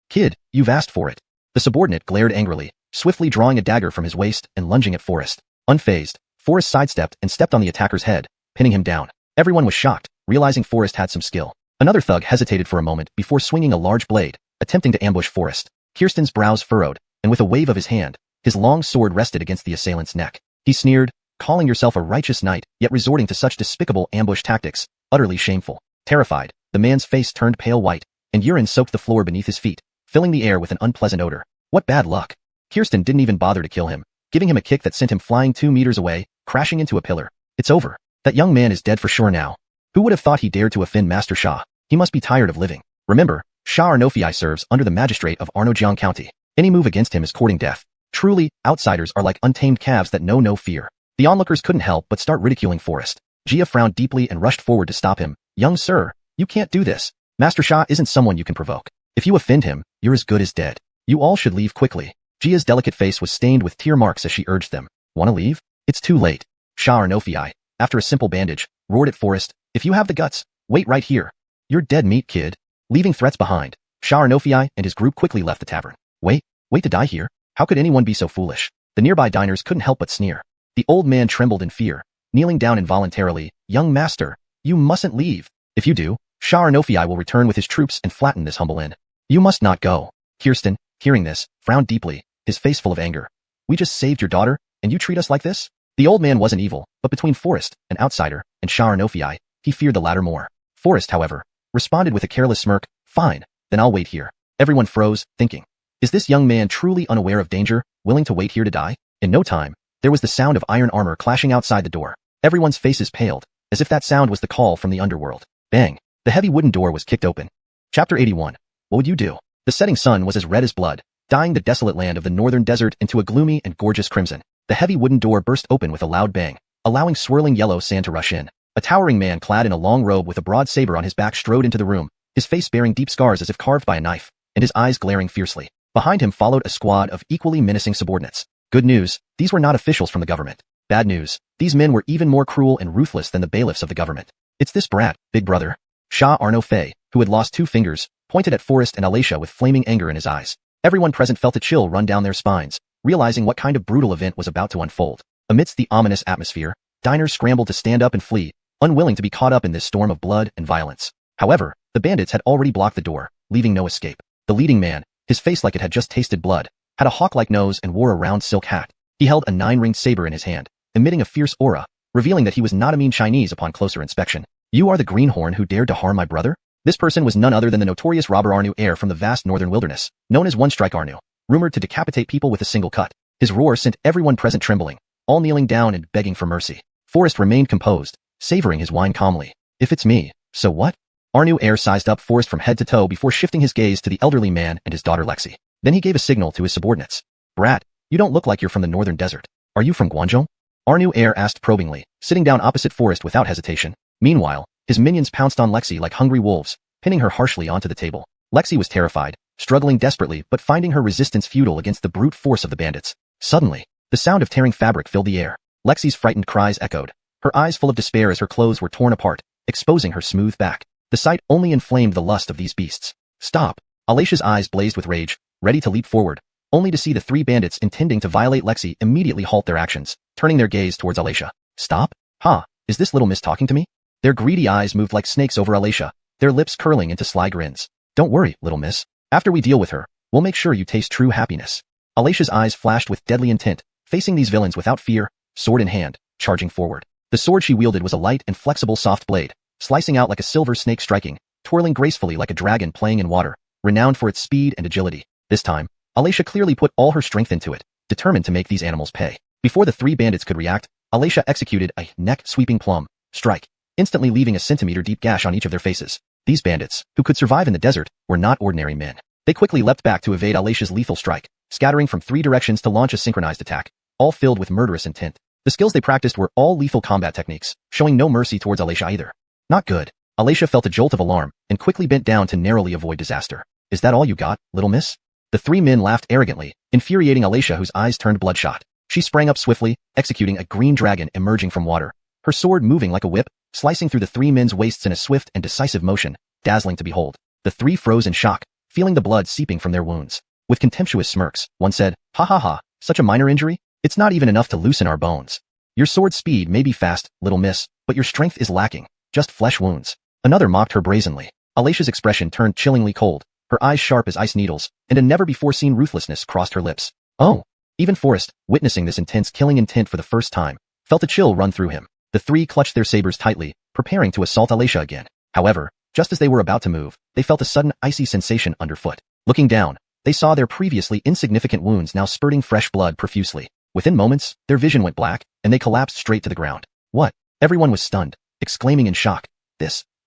"Kid, you've asked for it." The subordinate glared angrily, swiftly drawing a dagger from his waist and lunging at Forrest. Unfazed, Forrest sidestepped and stepped on the attacker's head, pinning him down. Everyone was shocked, realizing Forrest had some skill. Another thug hesitated for a moment before swinging a large blade, attempting to ambush Forrest. Kirsten's brows furrowed, and with a wave of his hand, his long sword rested against the assailant's neck. He sneered, "Calling yourself a righteous knight, yet resorting to such despicable ambush tactics, utterly shameful." Terrified, the man's face turned pale white, and urine soaked the floor beneath his feet, filling the air with an unpleasant odor. What bad luck. Kirsten didn't even bother to kill him, giving him a kick that sent him flying 2 meters away, crashing into a pillar. "It's over. That young man is dead for sure now. Who would have thought he dared to offend Master Xia? He must be tired of living. Remember, Xiuxian serves under the magistrate of Arnojiang County. Any move against him is courting death. Truly, outsiders are like untamed calves that know no fear." The onlookers couldn't help but start ridiculing Forrest. Gia frowned deeply and rushed forward to stop him. "Young sir, you can't do this. Master Xia isn't someone you can provoke. If you offend him, you're as good as dead. You all should leave quickly." Gia's delicate face was stained with tear marks as she urged them. "Want to leave? It's too late." Xiuxian, after a simple bandage, roared at Forrest, "If you have the guts, wait right here. You're dead meat, kid." Leaving threats behind, Xiuxian and his group quickly left the tavern. Wait to die here? How could anyone be so foolish?" The nearby diners couldn't help but sneer. The old man trembled in fear, kneeling down involuntarily. "Young master, you mustn't leave. If you do, Xiuxian will return with his troops and flatten this humble inn. You must not go." Kirsten, hearing this, frowned deeply, his face full of anger. "We just saved your daughter, and you treat us like this?" The old man wasn't evil, but between Forrest, an outsider, and Xiuxian, he feared the latter more. Forrest, however, responded with a careless smirk, "Fine, then I'll wait here." Everyone froze, thinking, is this young man truly unaware of danger, willing to wait here to die? In no time, there was the sound of iron armor clashing outside the door. Everyone's faces paled, as if that sound was the call from the underworld. Bang! The heavy wooden door was kicked open. Chapter 81. What would you do? The setting sun was as red as blood, dyeing the desolate land of the northern desert into a gloomy and gorgeous crimson. The heavy wooden door burst open with a loud bang, allowing swirling yellow sand to rush in. A towering man clad in a long robe with a broad saber on his back strode into the room, his face bearing deep scars as if carved by a knife, and his eyes glaring fiercely. Behind him followed a squad of equally menacing subordinates. Good news, these were not officials from the government. Bad news, these men were even more cruel and ruthless than the bailiffs of the government. "It's this brat, big brother." Xia Arno Fei, who had lost 2 fingers, pointed at Forrest and Alacia with flaming anger in his eyes. Everyone present felt a chill run down their spines, realizing what kind of brutal event was about to unfold. Amidst the ominous atmosphere, diners scrambled to stand up and flee, unwilling to be caught up in this storm of blood and violence. However, The bandits had already blocked the door, leaving no escape. The leading man, his face like it had just tasted blood, had a hawk-like nose and wore a round silk hat. He held a 9-ringed saber in his hand, emitting a fierce aura, revealing that he was not a mean Chinese upon closer inspection. You are the greenhorn who dared to harm my brother? This person was none other than the notorious robber Arnu heir from the vast northern wilderness, known as One Strike Arnu, rumored to decapitate people with a single cut. His roar sent everyone present trembling, all kneeling down and begging for mercy. Forrest remained composed, savoring his wine calmly. If it's me, so what? Arnu heir sized up Forrest from head to toe before shifting his gaze to the elderly man and his daughter Lexi. Then he gave a signal to his subordinates. Brat, you don't look like you're from the northern desert. Are you from Guangzhou? Arnu heir asked probingly, sitting down opposite Forrest without hesitation. Meanwhile, his minions pounced on Lexi like hungry wolves, pinning her harshly onto the table. Lexi was terrified, struggling desperately but finding her resistance futile against the brute force of the bandits. Suddenly, the sound of tearing fabric filled the air. Lexi's frightened cries echoed, her eyes full of despair as her clothes were torn apart, exposing her smooth back. The sight only inflamed the lust of these beasts. Stop! Alicia's eyes blazed with rage, ready to leap forward, only to see the 3 bandits intending to violate Lexi immediately halt their actions, turning their gaze towards Alicia. Stop? Ha! Is this little miss talking to me? Their greedy eyes moved like snakes over Alicia, their lips curling into sly grins. Don't worry, little miss. After we deal with her, we'll make sure you taste true happiness. Alicia's eyes flashed with deadly intent, facing these villains without fear, sword in hand, charging forward. The sword she wielded was a light and flexible soft blade, slicing out like a silver snake striking, twirling gracefully like a dragon playing in water, renowned for its speed and agility. This time, Alicia clearly put all her strength into it, determined to make these animals pay. Before the 3 bandits could react, Alicia executed a neck-sweeping plumb strike, instantly leaving a centimeter-deep gash on each of their faces. These bandits, who could survive in the desert, were not ordinary men. They quickly leapt back to evade Alicia's lethal strike, scattering from 3 directions to launch a synchronized attack, all filled with murderous intent. The skills they practiced were all lethal combat techniques, showing no mercy towards Alicia either. Not good. Alicia felt a jolt of alarm and quickly bent down to narrowly avoid disaster. Is that all you got, little miss? The 3 men laughed arrogantly, infuriating Alicia, whose eyes turned bloodshot. She sprang up swiftly, executing a green dragon emerging from water, her sword moving like a whip, slicing through the 3 men's waists in a swift and decisive motion, dazzling to behold. The 3 froze in shock, feeling the blood seeping from their wounds. With contemptuous smirks, one said, "Ha ha ha, such a minor injury? It's not even enough to loosen our bones. Your sword speed may be fast, little miss, but your strength is lacking, just flesh wounds." Another mocked her brazenly. Alicia's expression turned chillingly cold, her eyes sharp as ice needles, and a never-before-seen ruthlessness crossed her lips. Oh! Even Forrest, witnessing this intense killing intent for the first time, felt a chill run through him. The 3 clutched their sabers tightly, preparing to assault Alicia again. However, just as they were about to move, they felt a sudden icy sensation underfoot. Looking down, they saw their previously insignificant wounds now spurting fresh blood profusely. Within moments, their vision went black, and they collapsed straight to the ground. What? Everyone was stunned, exclaiming in shock.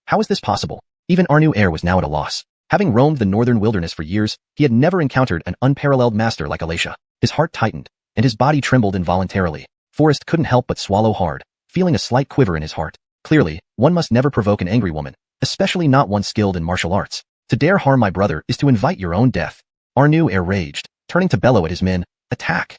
How is this possible? Even Arnu heir was now at a loss. Having roamed the northern wilderness for years, he had never encountered an unparalleled master like Alicia. His heart tightened, and his body trembled involuntarily. Forrest couldn't help but swallow hard, feeling a slight quiver in his heart. Clearly, one must never provoke an angry woman, especially not one skilled in martial arts. To dare harm my brother is to invite your own death. Arnu heir raged, turning to bellow at his men, "Attack!"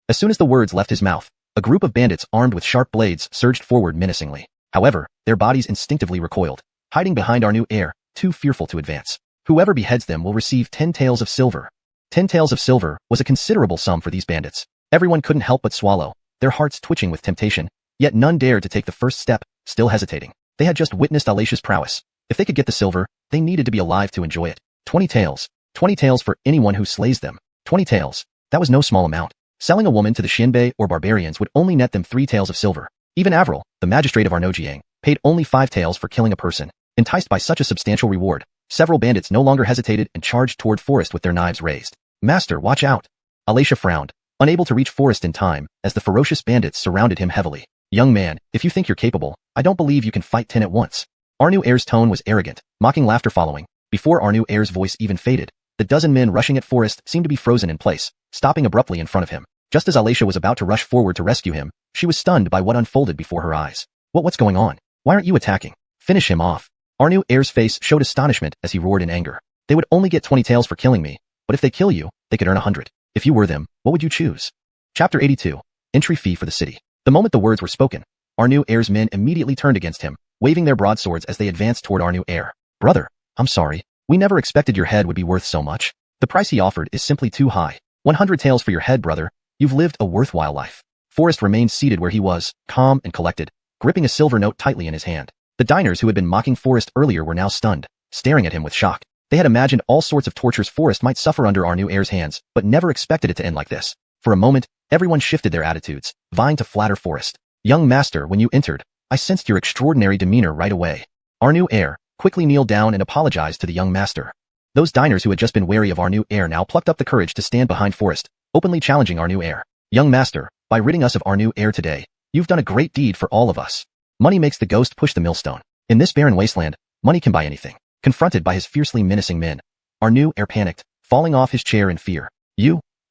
As soon as the words left his mouth, a group of bandits armed with sharp blades surged forward menacingly. However, their bodies instinctively recoiled, hiding behind Arnu heir, too fearful to advance. Whoever beheads them will receive 10 taels of silver. 10 taels of silver was a considerable sum for these bandits. Everyone couldn't help but swallow, their hearts twitching with temptation, yet none dared to take the first step, still hesitating. They had just witnessed Alicia's prowess. If they could get the silver, they needed to be alive to enjoy it. 20 taels. 20 taels for anyone who slays them. 20 taels. That was no small amount. Selling a woman to the Xianbei or barbarians would only net them 3 taels of silver. Even Avril, the magistrate of Arnojiang, paid only 5 taels for killing a person. Enticed by such a substantial reward, several bandits no longer hesitated and charged toward Forrest with their knives raised. "Master, watch out!" Alicia frowned, unable to reach Forrest in time, as the ferocious bandits surrounded him heavily. "Young man, if you think you're capable, I don't believe you can fight 10 at once." Arnu heir's tone was arrogant, mocking laughter following. Before Arnu heir's voice even faded, the dozen men rushing at Forrest seemed to be frozen in place, stopping abruptly in front of him. Just as Alicia was about to rush forward to rescue him, she was stunned by what unfolded before her eyes. What's going on? Why aren't you attacking? Finish him off." Arnu heir's face showed astonishment as he roared in anger. "They would only get 20 taels for killing me, but if they kill you, they could earn 100. If you were them, what would you choose?" Chapter 82. Entry Fee for the City. The moment the words were spoken, Arnu heir's men immediately turned against him, waving their broadswords as they advanced toward Arnu heir. "Brother, I'm sorry. We never expected your head would be worth so much. The price he offered is simply too high. 100 taels for your head, brother. You've lived a worthwhile life." Forrest remained seated where he was, calm and collected, gripping a silver note tightly in his hand. The diners who had been mocking Forrest earlier were now stunned, staring at him with shock. They had imagined all sorts of tortures Forrest might suffer under our new heir's hands, but never expected it to end like this. For a moment, everyone shifted their attitudes, vying to flatter Forrest. Young master, when you entered, I sensed your extraordinary demeanor right away. Our new heir quickly kneeled down and apologized to the young master. Those diners who had just been wary of our new heir now plucked up the courage to stand behind Forrest, openly challenging our new heir. Young master, by ridding us of our new heir today, you've done a great deed for all of us. Money makes the ghost push the millstone. In this barren wasteland, money can buy anything. Confronted by his fiercely menacing men, our new heir panicked, falling off his chair in fear.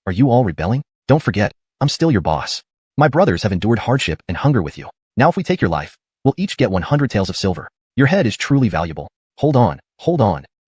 Are you all rebelling? Don't forget, I'm still your boss. My brothers have endured hardship and hunger with you. Now if we take your life, we'll each get 100 taels of silver. Your head is truly valuable. Hold on.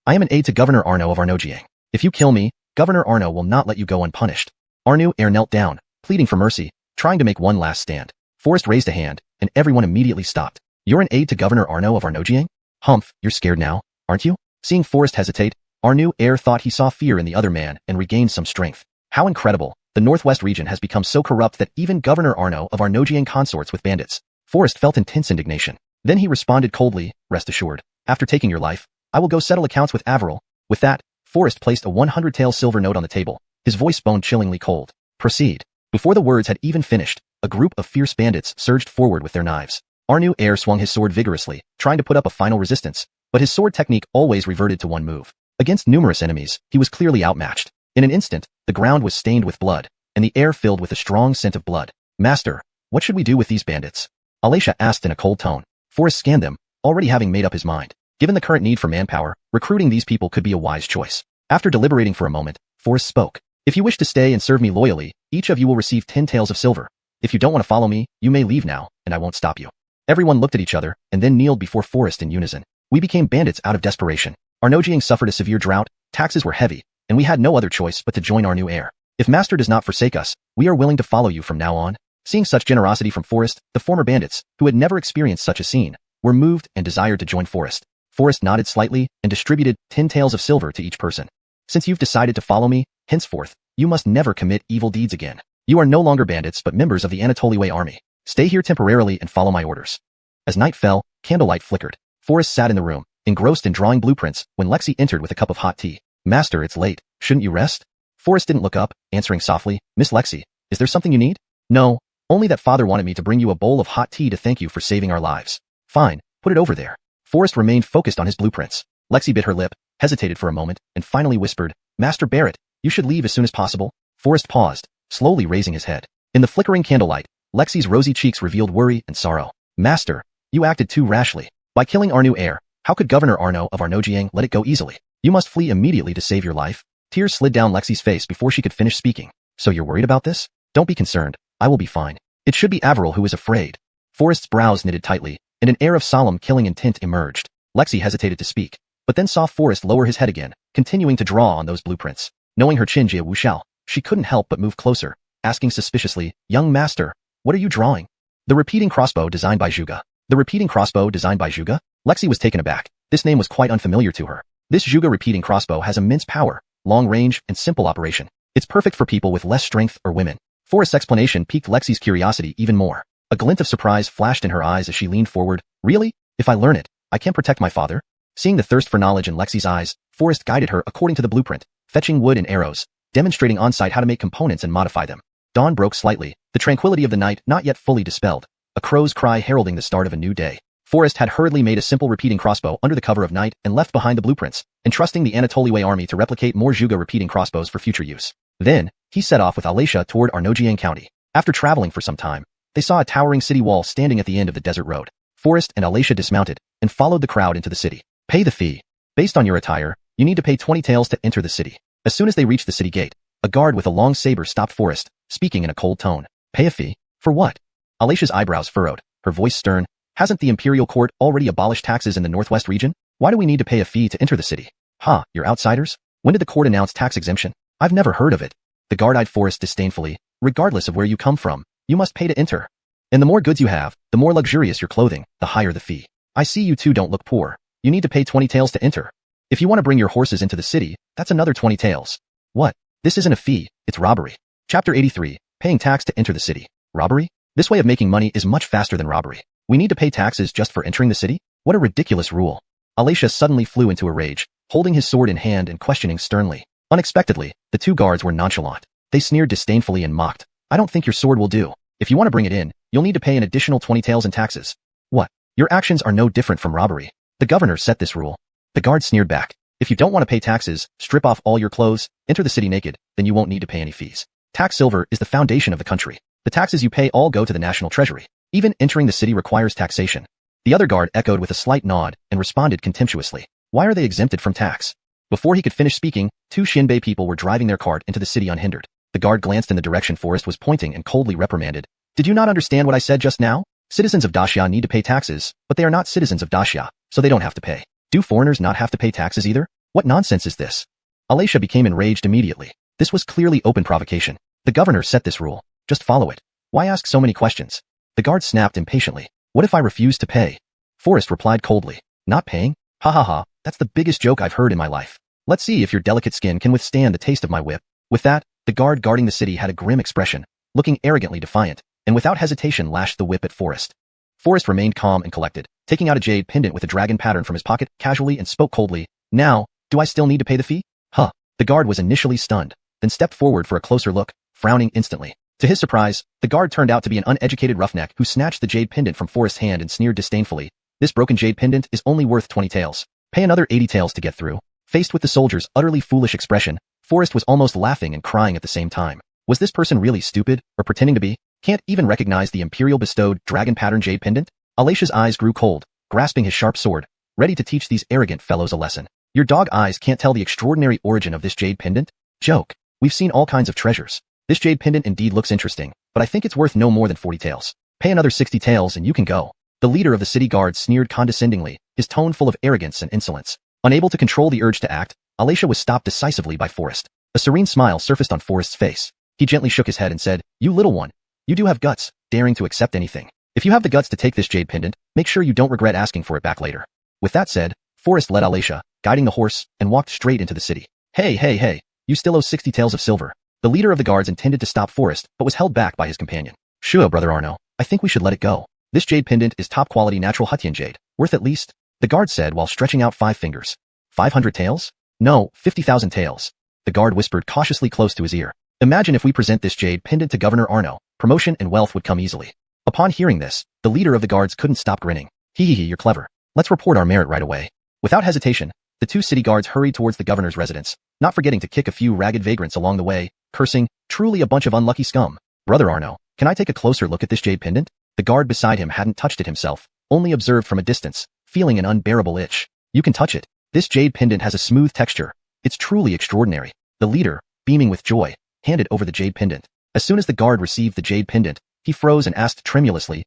I am an aide to Governor Arno of Arnojiang. If you kill me, Governor Arno will not let you go unpunished. Our new heir knelt down, pleading for mercy, trying to make one last stand. Forrest raised a hand, and everyone immediately stopped. You're an aide to Governor Arno of Arnojiang? Humph, you're scared now, aren't you? Seeing Forrest hesitate, our new heir thought he saw fear in the other man and regained some strength. How incredible! The Northwest region has become so corrupt that even Governor Arno of Arnojiang consorts with bandits. Forrest felt intense indignation. Then he responded coldly, rest assured. After taking your life, I will go settle accounts with Averil. With that, Forrest placed a 100 tael silver note on the table, his voice bone-chillingly cold. Proceed. Before the words had even finished, a group of fierce bandits surged forward with their knives. Our new heir swung his sword vigorously, trying to put up a final resistance, but his sword technique always reverted to one move. Against numerous enemies, he was clearly outmatched. In an instant, the ground was stained with blood, and the air filled with a strong scent of blood. Master, what should we do with these bandits? Alicia asked in a cold tone. Forrest scanned them, already having made up his mind. Given the current need for manpower, recruiting these people could be a wise choice. After deliberating for a moment, Forrest spoke. If you wish to stay and serve me loyally, each of you will receive 10 taels of silver. If you don't want to follow me, you may leave now, and I won't stop you. Everyone looked at each other, and then kneeled before Forrest in unison. We became bandits out of desperation. Arnojiang suffered a severe drought, taxes were heavy, and we had no other choice but to join our new heir. If Master does not forsake us, we are willing to follow you from now on. Seeing such generosity from Forrest, the former bandits, who had never experienced such a scene, were moved and desired to join Forrest. Forrest nodded slightly and distributed 10 taels of silver to each person. Since you've decided to follow me, henceforth, you must never commit evil deeds again. You are no longer bandits but members of the Anatoliwei army. Stay here temporarily and follow my orders. As night fell, candlelight flickered. Forrest sat in the room, engrossed in drawing blueprints, when Lexi entered with a cup of hot tea. Master, it's late. Shouldn't you rest? Forrest didn't look up, answering softly, Miss Lexi, is there something you need? No, only that father wanted me to bring you a bowl of hot tea to thank you for saving our lives. Fine, put it over there. Forrest remained focused on his blueprints. Lexi bit her lip, hesitated for a moment, and finally whispered, Master Barrett, you should leave as soon as possible. Forrest paused, slowly raising his head. In the flickering candlelight, Lexi's rosy cheeks revealed worry and sorrow. Master, you acted too rashly. By killing our new heir, how could Governor Arno of Arnojiang let it go easily? You must flee immediately to save your life. Tears slid down Lexi's face before she could finish speaking. So you're worried about this? Don't be concerned, I will be fine. It should be Averil who is afraid. Forrest's brows knitted tightly, and an air of solemn killing intent emerged. Lexi hesitated to speak, but then saw Forrest lower his head again, continuing to draw on those blueprints. Knowing her Jinyiwei wuxia, she couldn't help but move closer, asking suspiciously, Young master, what are you drawing? The repeating crossbow designed by Zhuge. The repeating crossbow designed by Zhuge? Lexi was taken aback. This name was quite unfamiliar to her. This Zhuge repeating crossbow has immense power, long range, and simple operation. It's perfect for people with less strength or women. Forrest's explanation piqued Lexi's curiosity even more. A glint of surprise flashed in her eyes as she leaned forward. Really? If I learn it, I can protect my father? Seeing the thirst for knowledge in Lexi's eyes, Forrest guided her according to the blueprint, fetching wood and arrows, demonstrating on-site how to make components and modify them. Dawn broke slightly, the tranquility of the night not yet fully dispelled, a crow's cry heralding the start of a new day. Forrest had hurriedly made a simple repeating crossbow under the cover of night and left behind the blueprints, entrusting the Anatoliwei army to replicate more Zhuge repeating crossbows for future use. Then, he set off with Alicia toward Arnojiang County. After traveling for some time, they saw a towering city wall standing at the end of the desert road. Forrest and Alicia dismounted and followed the crowd into the city. Pay the fee. Based on your attire, you need to pay 20 taels to enter the city. As soon as they reached the city gate, a guard with a long saber stopped Forrest, speaking in a cold tone. Pay a fee? For what? Alicia's eyebrows furrowed, her voice stern. Hasn't the imperial court already abolished taxes in the northwest region? Why do we need to pay a fee to enter the city? Ha, you're outsiders? When did the court announce tax exemption? I've never heard of it. The guard eyed Forrest disdainfully. Regardless of where you come from, you must pay to enter. And the more goods you have, the more luxurious your clothing, the higher the fee. I see you two don't look poor. You need to pay 20 taels to enter. If you want to bring your horses into the city, that's another 20 taels. What? This isn't a fee, it's robbery. Chapter 83, Paying tax to enter the city. Robbery? This way of making money is much faster than robbery. We need to pay taxes just for entering the city? What a ridiculous rule. Alatia suddenly flew into a rage, holding his sword in hand and questioning sternly. Unexpectedly, the two guards were nonchalant. They sneered disdainfully and mocked. I don't think your sword will do. If you want to bring it in, you'll need to pay an additional 20 taels in taxes. What? Your actions are no different from robbery. The governor set this rule. The guard sneered back. If you don't want to pay taxes, strip off all your clothes, enter the city naked, then you won't need to pay any fees. Tax silver is the foundation of the country. The taxes you pay all go to the national treasury. Even entering the city requires taxation. The other guard echoed with a slight nod and responded contemptuously. Why are they exempted from tax? Before he could finish speaking, two Xinbei people were driving their cart into the city unhindered. The guard glanced in the direction Forrest was pointing and coldly reprimanded. Did you not understand what I said just now? Citizens of Daxia need to pay taxes, but they are not citizens of Daxia, so they don't have to pay. Do foreigners not have to pay taxes either? What nonsense is this? Alatia became enraged immediately. This was clearly open provocation. The governor set this rule. Just follow it. Why ask so many questions? The guard snapped impatiently. What if I refuse to pay? Forrest replied coldly. Not paying? Ha ha ha, that's the biggest joke I've heard in my life. Let's see if your delicate skin can withstand the taste of my whip. With that, the guard guarding the city had a grim expression, looking arrogantly defiant, and without hesitation lashed the whip at Forrest. Forrest remained calm and collected, taking out a jade pendant with a dragon pattern from his pocket casually and spoke coldly. Now, do I still need to pay the fee? Huh. The guard was initially stunned, then stepped forward for a closer look, frowning instantly. To his surprise, the guard turned out to be an uneducated roughneck who snatched the jade pendant from Forrest's hand and sneered disdainfully. This broken jade pendant is only worth 20 taels. Pay another 80 taels to get through. Faced with the soldier's utterly foolish expression, Forrest was almost laughing and crying at the same time. Was this person really stupid, or pretending to be? Can't even recognize the imperial bestowed dragon pattern jade pendant? Alatia's eyes grew cold, grasping his sharp sword, ready to teach these arrogant fellows a lesson. Your dog eyes can't tell the extraordinary origin of this jade pendant? Joke. We've seen all kinds of treasures. This jade pendant indeed looks interesting, but I think it's worth no more than 40 taels. Pay another 60 taels and you can go. The leader of the city guard sneered condescendingly, his tone full of arrogance and insolence. Unable to control the urge to act, Alatia was stopped decisively by Forrest. A serene smile surfaced on Forrest's face. He gently shook his head and said, You little one. You do have guts, daring to accept anything. If you have the guts to take this jade pendant, make sure you don't regret asking for it back later. With that said, Forrest led Alatia, guiding the horse, and walked straight into the city. Hey, you still owe 60 taels of silver. The leader of the guards intended to stop Forrest, but was held back by his companion. Sure, Brother Arno, I think we should let it go. This jade pendant is top-quality natural Hutian jade, worth at least, the guard said while stretching out 5 fingers. 500 taels? No, 50,000 taels. The guard whispered cautiously close to his ear. Imagine if we present this jade pendant to Governor Arno, promotion and wealth would come easily. Upon hearing this, the leader of the guards couldn't stop grinning. Hee, you're clever. Let's report our merit right away. Without hesitation, the two city guards hurried towards the governor's residence, not forgetting to kick a few ragged vagrants along the way, cursing, truly a bunch of unlucky scum. Brother Arno, can I take a closer look at this jade pendant? The guard beside him hadn't touched it himself, only observed from a distance, feeling an unbearable itch. You can touch it. This jade pendant has a smooth texture. It's truly extraordinary. The leader, beaming with joy, handed over the jade pendant. As soon as the guard received the jade pendant, he froze and asked tremulously,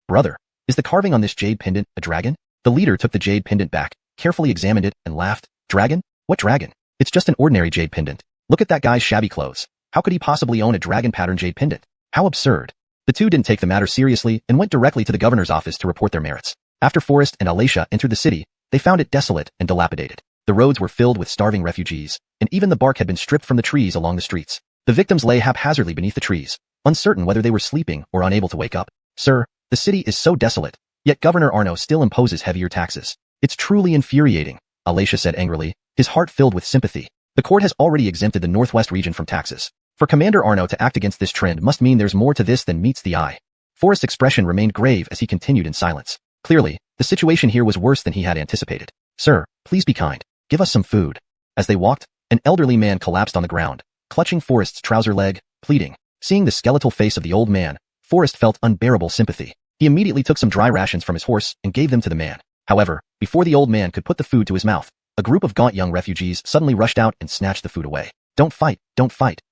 Brother, is the carving on this jade pendant a dragon? The leader took the jade pendant back, carefully examined it, and laughed. Dragon? What dragon? It's just an ordinary jade pendant. Look at that guy's shabby clothes. How could he possibly own a dragon pattern jade pendant? How absurd. The two didn't take the matter seriously and went directly to the governor's office to report their merits. After Forrest and Alatia entered the city, they found it desolate and dilapidated. The roads were filled with starving refugees, and even the bark had been stripped from the trees along the streets. The victims lay haphazardly beneath the trees, uncertain whether they were sleeping or unable to wake up. Sir, the city is so desolate, yet Governor Arno still imposes heavier taxes. It's truly infuriating, Alatia said angrily, his heart filled with sympathy. The court has already exempted the northwest region from taxes. For Commander Arno to act against this trend must mean there's more to this than meets the eye. Forrest's expression remained grave as he continued in silence. Clearly, the situation here was worse than he had anticipated. Sir, please be kind. Give us some food. As they walked, an elderly man collapsed on the ground, clutching Forrest's trouser leg, pleading. Seeing the skeletal face of the old man, Forrest felt unbearable sympathy. He immediately took some dry rations from his horse and gave them to the man. However, before the old man could put the food to his mouth, a group of gaunt young refugees suddenly rushed out and snatched the food away. Don't fight,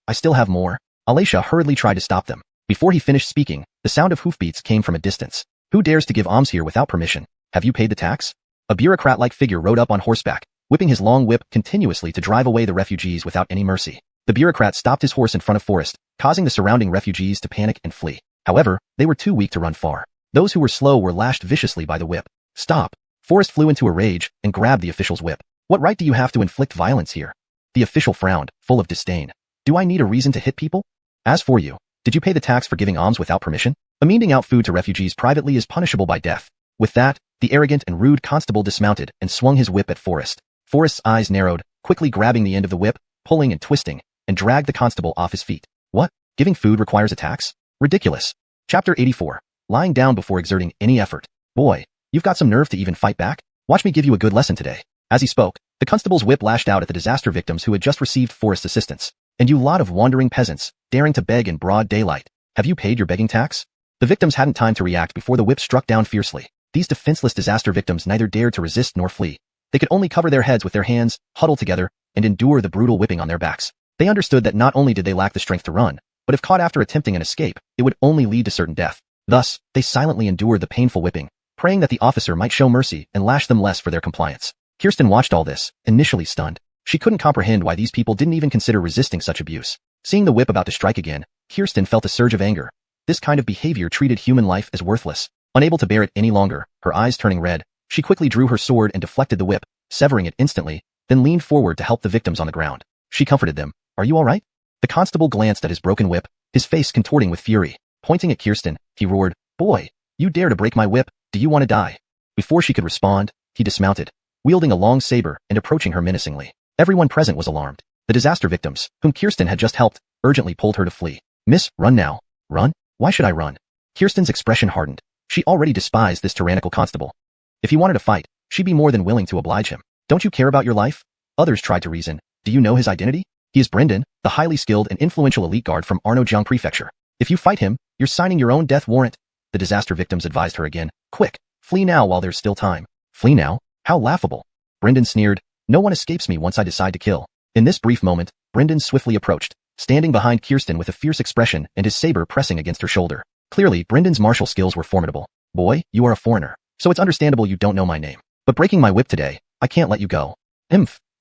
I still have more. Alatia hurriedly tried to stop them. Before he finished speaking, the sound of hoofbeats came from a distance. Who dares to give alms here without permission? Have you paid the tax? A bureaucrat-like figure rode up on horseback, whipping his long whip continuously to drive away the refugees without any mercy. The bureaucrat stopped his horse in front of Forrest, causing the surrounding refugees to panic and flee. However, they were too weak to run far. Those who were slow were lashed viciously by the whip. Stop! Forrest flew into a rage and grabbed the official's whip. What right do you have to inflict violence here? The official frowned, full of disdain. Do I need a reason to hit people? As for you, did you pay the tax for giving alms without permission? Memeing out food to refugees privately is punishable by death. With that, The arrogant and rude constable dismounted and swung his whip at Forrest. Forrest's eyes narrowed, quickly grabbing the end of the whip, pulling and twisting, and dragged the constable off his feet. What? Giving food requires a tax? Ridiculous. Chapter 84. Lying down before exerting any effort. Boy, you've got some nerve to even fight back? Watch me give you a good lesson today. As he spoke, the constable's whip lashed out at the disaster victims who had just received Forrest's assistance. And you lot of wandering peasants, daring to beg in broad daylight. Have you paid your begging tax? The victims hadn't time to react before the whip struck down fiercely. These defenseless disaster victims neither dared to resist nor flee. They could only cover their heads with their hands, huddle together, and endure the brutal whipping on their backs. They understood that not only did they lack the strength to run, but if caught after attempting an escape, it would only lead to certain death. Thus, they silently endured the painful whipping, praying that the officer might show mercy and lash them less for their compliance. Kirsten watched all this, initially stunned. She couldn't comprehend why these people didn't even consider resisting such abuse. Seeing the whip about to strike again, Kirsten felt a surge of anger. This kind of behavior treated human life as worthless. Unable to bear it any longer, her eyes turning red, she quickly drew her sword and deflected the whip, severing it instantly, then leaned forward to help the victims on the ground. She comforted them. Are you all right? The constable glanced at his broken whip, his face contorting with fury. Pointing at Kirsten, he roared, Boy, you dare to break my whip, do you want to die? Before she could respond, he dismounted, wielding a long saber and approaching her menacingly. Everyone present was alarmed. The disaster victims, whom Kirsten had just helped, urgently pulled her to flee. Miss, run now. Run? Why should I run? Kirsten's expression hardened. She already despised this tyrannical constable. If he wanted to fight, she'd be more than willing to oblige him. Don't you care about your life? Others tried to reason. Do you know his identity? He is Brendan, the highly skilled and influential elite guard from Arnojiang Prefecture. If you fight him, you're signing your own death warrant. The disaster victims advised her again. Quick, flee now while there's still time. Flee now? How laughable. Brendan sneered. No one escapes me once I decide to kill. In this brief moment, Brendan swiftly approached, standing behind Kirsten with a fierce expression and his saber pressing against her shoulder. Clearly, Brendan's martial skills were formidable. Boy, you are a foreigner, so it's understandable you don't know my name. But breaking my whip today, I can't let you go.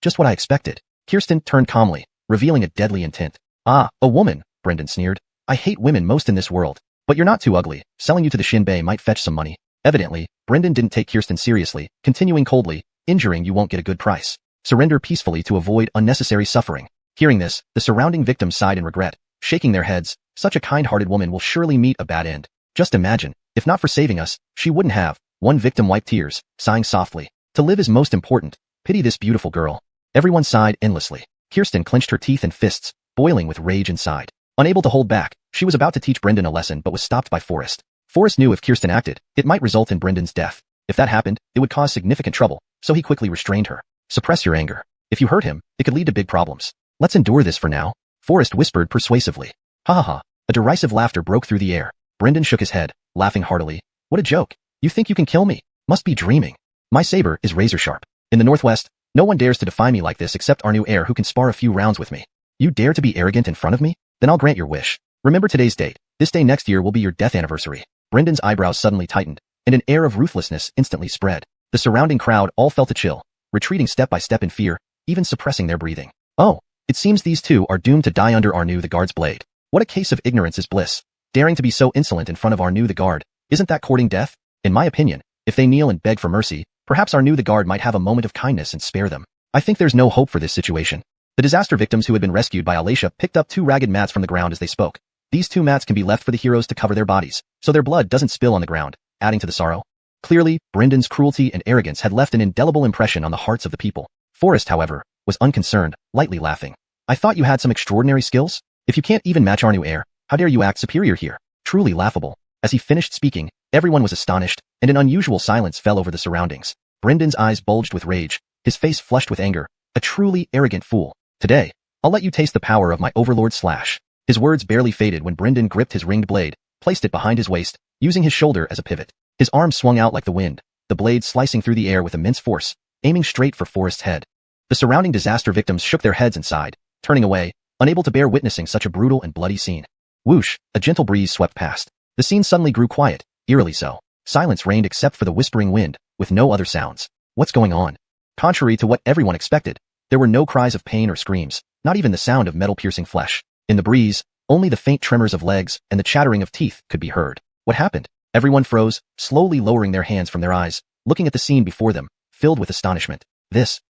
Just what I expected. Kirsten turned calmly, revealing a deadly intent. Ah, a woman, Brendan sneered. I hate women most in this world. But you're not too ugly. Selling you to the Shinbei might fetch some money. Evidently, Brendan didn't take Kirsten seriously, continuing coldly, injuring you won't get a good price. Surrender peacefully to avoid unnecessary suffering. Hearing this, the surrounding victims sighed in regret, shaking their heads. Such a kind-hearted woman will surely meet a bad end. Just imagine, if not for saving us, she wouldn't have. One victim wiped tears, sighing softly. To live is most important. Pity this beautiful girl. Everyone sighed endlessly. Kirsten clenched her teeth and fists, boiling with rage inside. Unable to hold back, she was about to teach Brendan a lesson but was stopped by Forrest. Forrest knew if Kirsten acted, it might result in Brendan's death. If that happened, it would cause significant trouble, so he quickly restrained her. Suppress your anger. If you hurt him, it could lead to big problems. Let's endure this for now, Forrest whispered persuasively. Ha ha ha. A derisive laughter broke through the air. Brendan shook his head, laughing heartily. What a joke. You think you can kill me? Must be dreaming. My saber is razor sharp. In the Northwest, no one dares to defy me like this except our new heir who can spar a few rounds with me. You dare to be arrogant in front of me? Then I'll grant your wish. Remember today's date. This day next year will be your death anniversary. Brendan's eyebrows suddenly tightened, and an air of ruthlessness instantly spread. The surrounding crowd all felt a chill, retreating step by step in fear, even suppressing their breathing. Oh, it seems these two are doomed to die under Arnu the Guard's blade. What a case of ignorance is bliss. Daring to be so insolent in front of Arnu the Guard. Isn't that courting death? In my opinion, if they kneel and beg for mercy, perhaps Arnu the Guard might have a moment of kindness and spare them. I think there's no hope for this situation. The disaster victims who had been rescued by Alacia picked up 2 ragged mats from the ground as they spoke. These 2 mats can be left for the heroes to cover their bodies, so their blood doesn't spill on the ground, adding to the sorrow. Clearly, Brendan's cruelty and arrogance had left an indelible impression on the hearts of the people. Forrest, however, was unconcerned, lightly laughing. I thought you had some extraordinary skills? If you can't even match our new heir, how dare you act superior here? Truly laughable. As he finished speaking, everyone was astonished, and an unusual silence fell over the surroundings. Brendan's eyes bulged with rage, his face flushed with anger. A truly arrogant fool. Today, I'll let you taste the power of my overlord slash. His words barely faded when Brendan gripped his ringed blade, placed it behind his waist, using his shoulder as a pivot. His arm swung out like the wind, the blade slicing through the air with immense force, aiming straight for Forrest's head. The surrounding disaster victims shook their heads and sighed, turning away, unable to bear witnessing such a brutal and bloody scene. Whoosh, a gentle breeze swept past. The scene suddenly grew quiet, eerily so. Silence reigned except for the whispering wind, with no other sounds. What's going on? Contrary to what everyone expected, there were no cries of pain or screams, not even the sound of metal-piercing flesh. In the breeze, only the faint tremors of legs and the chattering of teeth could be heard. What happened? Everyone froze, slowly lowering their hands from their eyes, looking at the scene before them, filled with astonishment.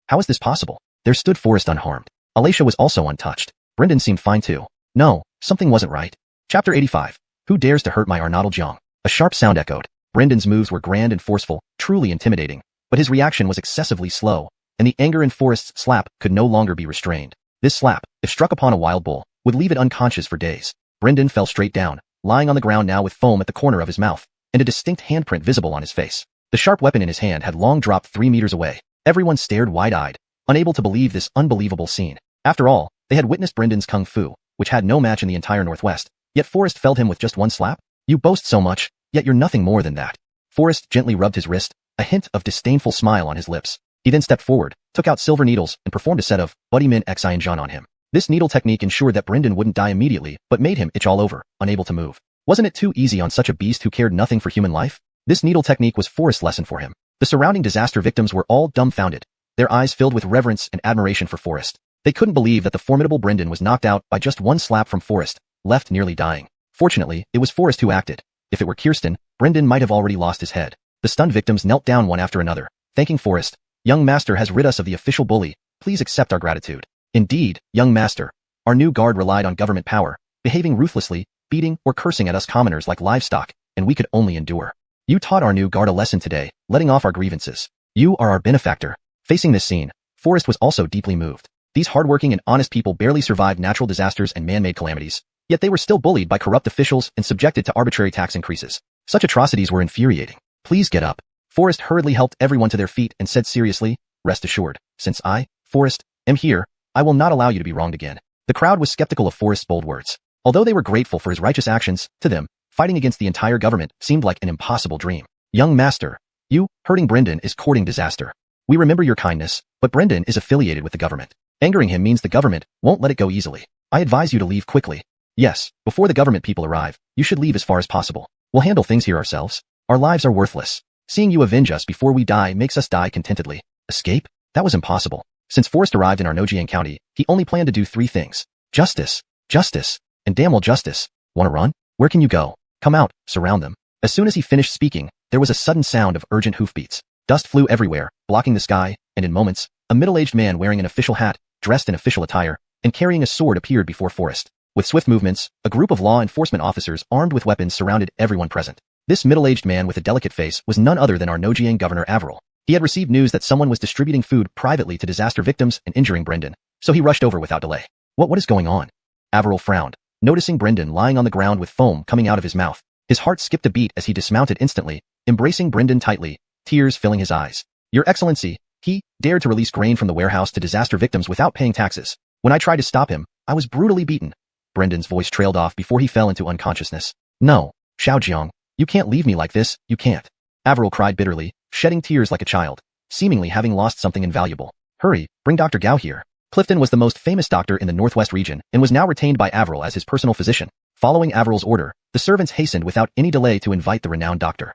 How is this possible? There stood Forrest unharmed. Alacia was also untouched. Brendan seemed fine too. No, something wasn't right. Chapter 85. Who dares to hurt my Arnoddle Jiang? A sharp sound echoed. Brendan's moves were grand and forceful, truly intimidating, but his reaction was excessively slow, and the anger in Forrest's slap could no longer be restrained. This slap, if struck upon a wild bull, would leave it unconscious for days. Brendan fell straight down, lying on the ground now with foam at the corner of his mouth, and a distinct handprint visible on his face. The sharp weapon in his hand had long dropped 3 meters away. Everyone stared wide-eyed, unable to believe this unbelievable scene. After all, they had witnessed Brendan's kung fu, which had no match in the entire Northwest, yet Forrest felled him with just one slap? You boast so much, yet you're nothing more than that. Forrest gently rubbed his wrist, a hint of disdainful smile on his lips. He then stepped forward, took out silver needles, and performed a set of Buddy Min xiuxian on him. This needle technique ensured that Brendan wouldn't die immediately, but made him itch all over, unable to move. Wasn't it too easy on such a beast who cared nothing for human life? This needle technique was Forrest's lesson for him. The surrounding disaster victims were all dumbfounded, their eyes filled with reverence and admiration for Forrest. They couldn't believe that the formidable Brendan was knocked out by just one slap from Forrest, left nearly dying. Fortunately, it was Forrest who acted. If it were Kirsten, Brendan might have already lost his head. The stunned victims knelt down one after another, thanking Forrest. Young master has rid us of the official bully. Please accept our gratitude. Indeed, young master. Our new guard relied on government power, behaving ruthlessly, beating or cursing at us commoners like livestock, and we could only endure. You taught our new guard a lesson today, letting off our grievances. You are our benefactor. Facing this scene, Forrest was also deeply moved. These hardworking and honest people barely survived natural disasters and man-made calamities, yet they were still bullied by corrupt officials and subjected to arbitrary tax increases. Such atrocities were infuriating. Please get up. Forrest hurriedly helped everyone to their feet and said seriously, rest assured, since I, Forrest, am here, I will not allow you to be wronged again. The crowd was skeptical of Forrest's bold words. Although they were grateful for his righteous actions, to them, fighting against the entire government seemed like an impossible dream. Young master, you, hurting Brendan is courting disaster. We remember your kindness, but Brendan is affiliated with the government. Angering him means the government won't let it go easily. I advise you to leave quickly. Yes, before the government people arrive, you should leave as far as possible. We'll handle things here ourselves. Our lives are worthless. Seeing you avenge us before we die makes us die contentedly. Escape? That was impossible. Since Forrest arrived in our Nojian County, he only planned to do 3 things. Justice, justice, and damn well justice. Wanna run? Where can you go? Come out, surround them. As soon as he finished speaking, there was a sudden sound of urgent hoofbeats. Dust flew everywhere, blocking the sky, and in moments, a middle-aged man wearing an official hat, dressed in official attire, and carrying a sword appeared before Forrest. With swift movements, a group of law enforcement officers armed with weapons surrounded everyone present. This middle-aged man with a delicate face was none other than our Nojian Governor Avril. He had received news that someone was distributing food privately to disaster victims and injuring Brendan, so he rushed over without delay. What is going on? Avril frowned, noticing Brendan lying on the ground with foam coming out of his mouth. His heart skipped a beat as he dismounted instantly, embracing Brendan tightly, tears filling his eyes. Your Excellency, he dared to release grain from the warehouse to disaster victims without paying taxes. When I tried to stop him, I was brutally beaten. Brendan's voice trailed off before he fell into unconsciousness. No, Xiaojiang, you can't leave me like this, you can't. Avril cried bitterly, shedding tears like a child, seemingly having lost something invaluable. Hurry, bring Dr. Gao here. Clifton was the most famous doctor in the Northwest region and was now retained by Avril as his personal physician. Following Avril's order, the servants hastened without any delay to invite the renowned doctor.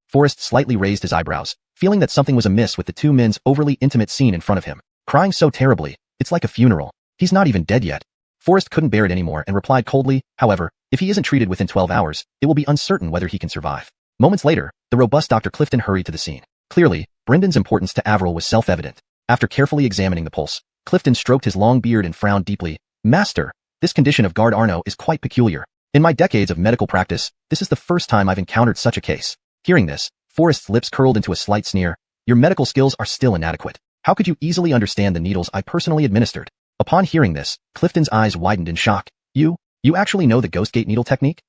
Forrest slightly raised his eyebrows, feeling that something was amiss with the 2 men's overly intimate scene in front of him. Crying so terribly, it's like a funeral. He's not even dead yet. Forrest couldn't bear it anymore and replied coldly, however, if he isn't treated within 12 hours, it will be uncertain whether he can survive. Moments later, the robust Dr. Clifton hurried to the scene. Clearly, Brendan's importance to Avril was self-evident. After carefully examining the pulse, Clifton stroked his long beard and frowned deeply. Master, this condition of Guard Arno is quite peculiar. In my decades of medical practice, this is the first time I've encountered such a case. Hearing this, Forrest's lips curled into a slight sneer. Your medical skills are still inadequate. How could you easily understand the needles I personally administered? Upon hearing this, Clifton's eyes widened in shock. You actually know the Ghostgate needle technique?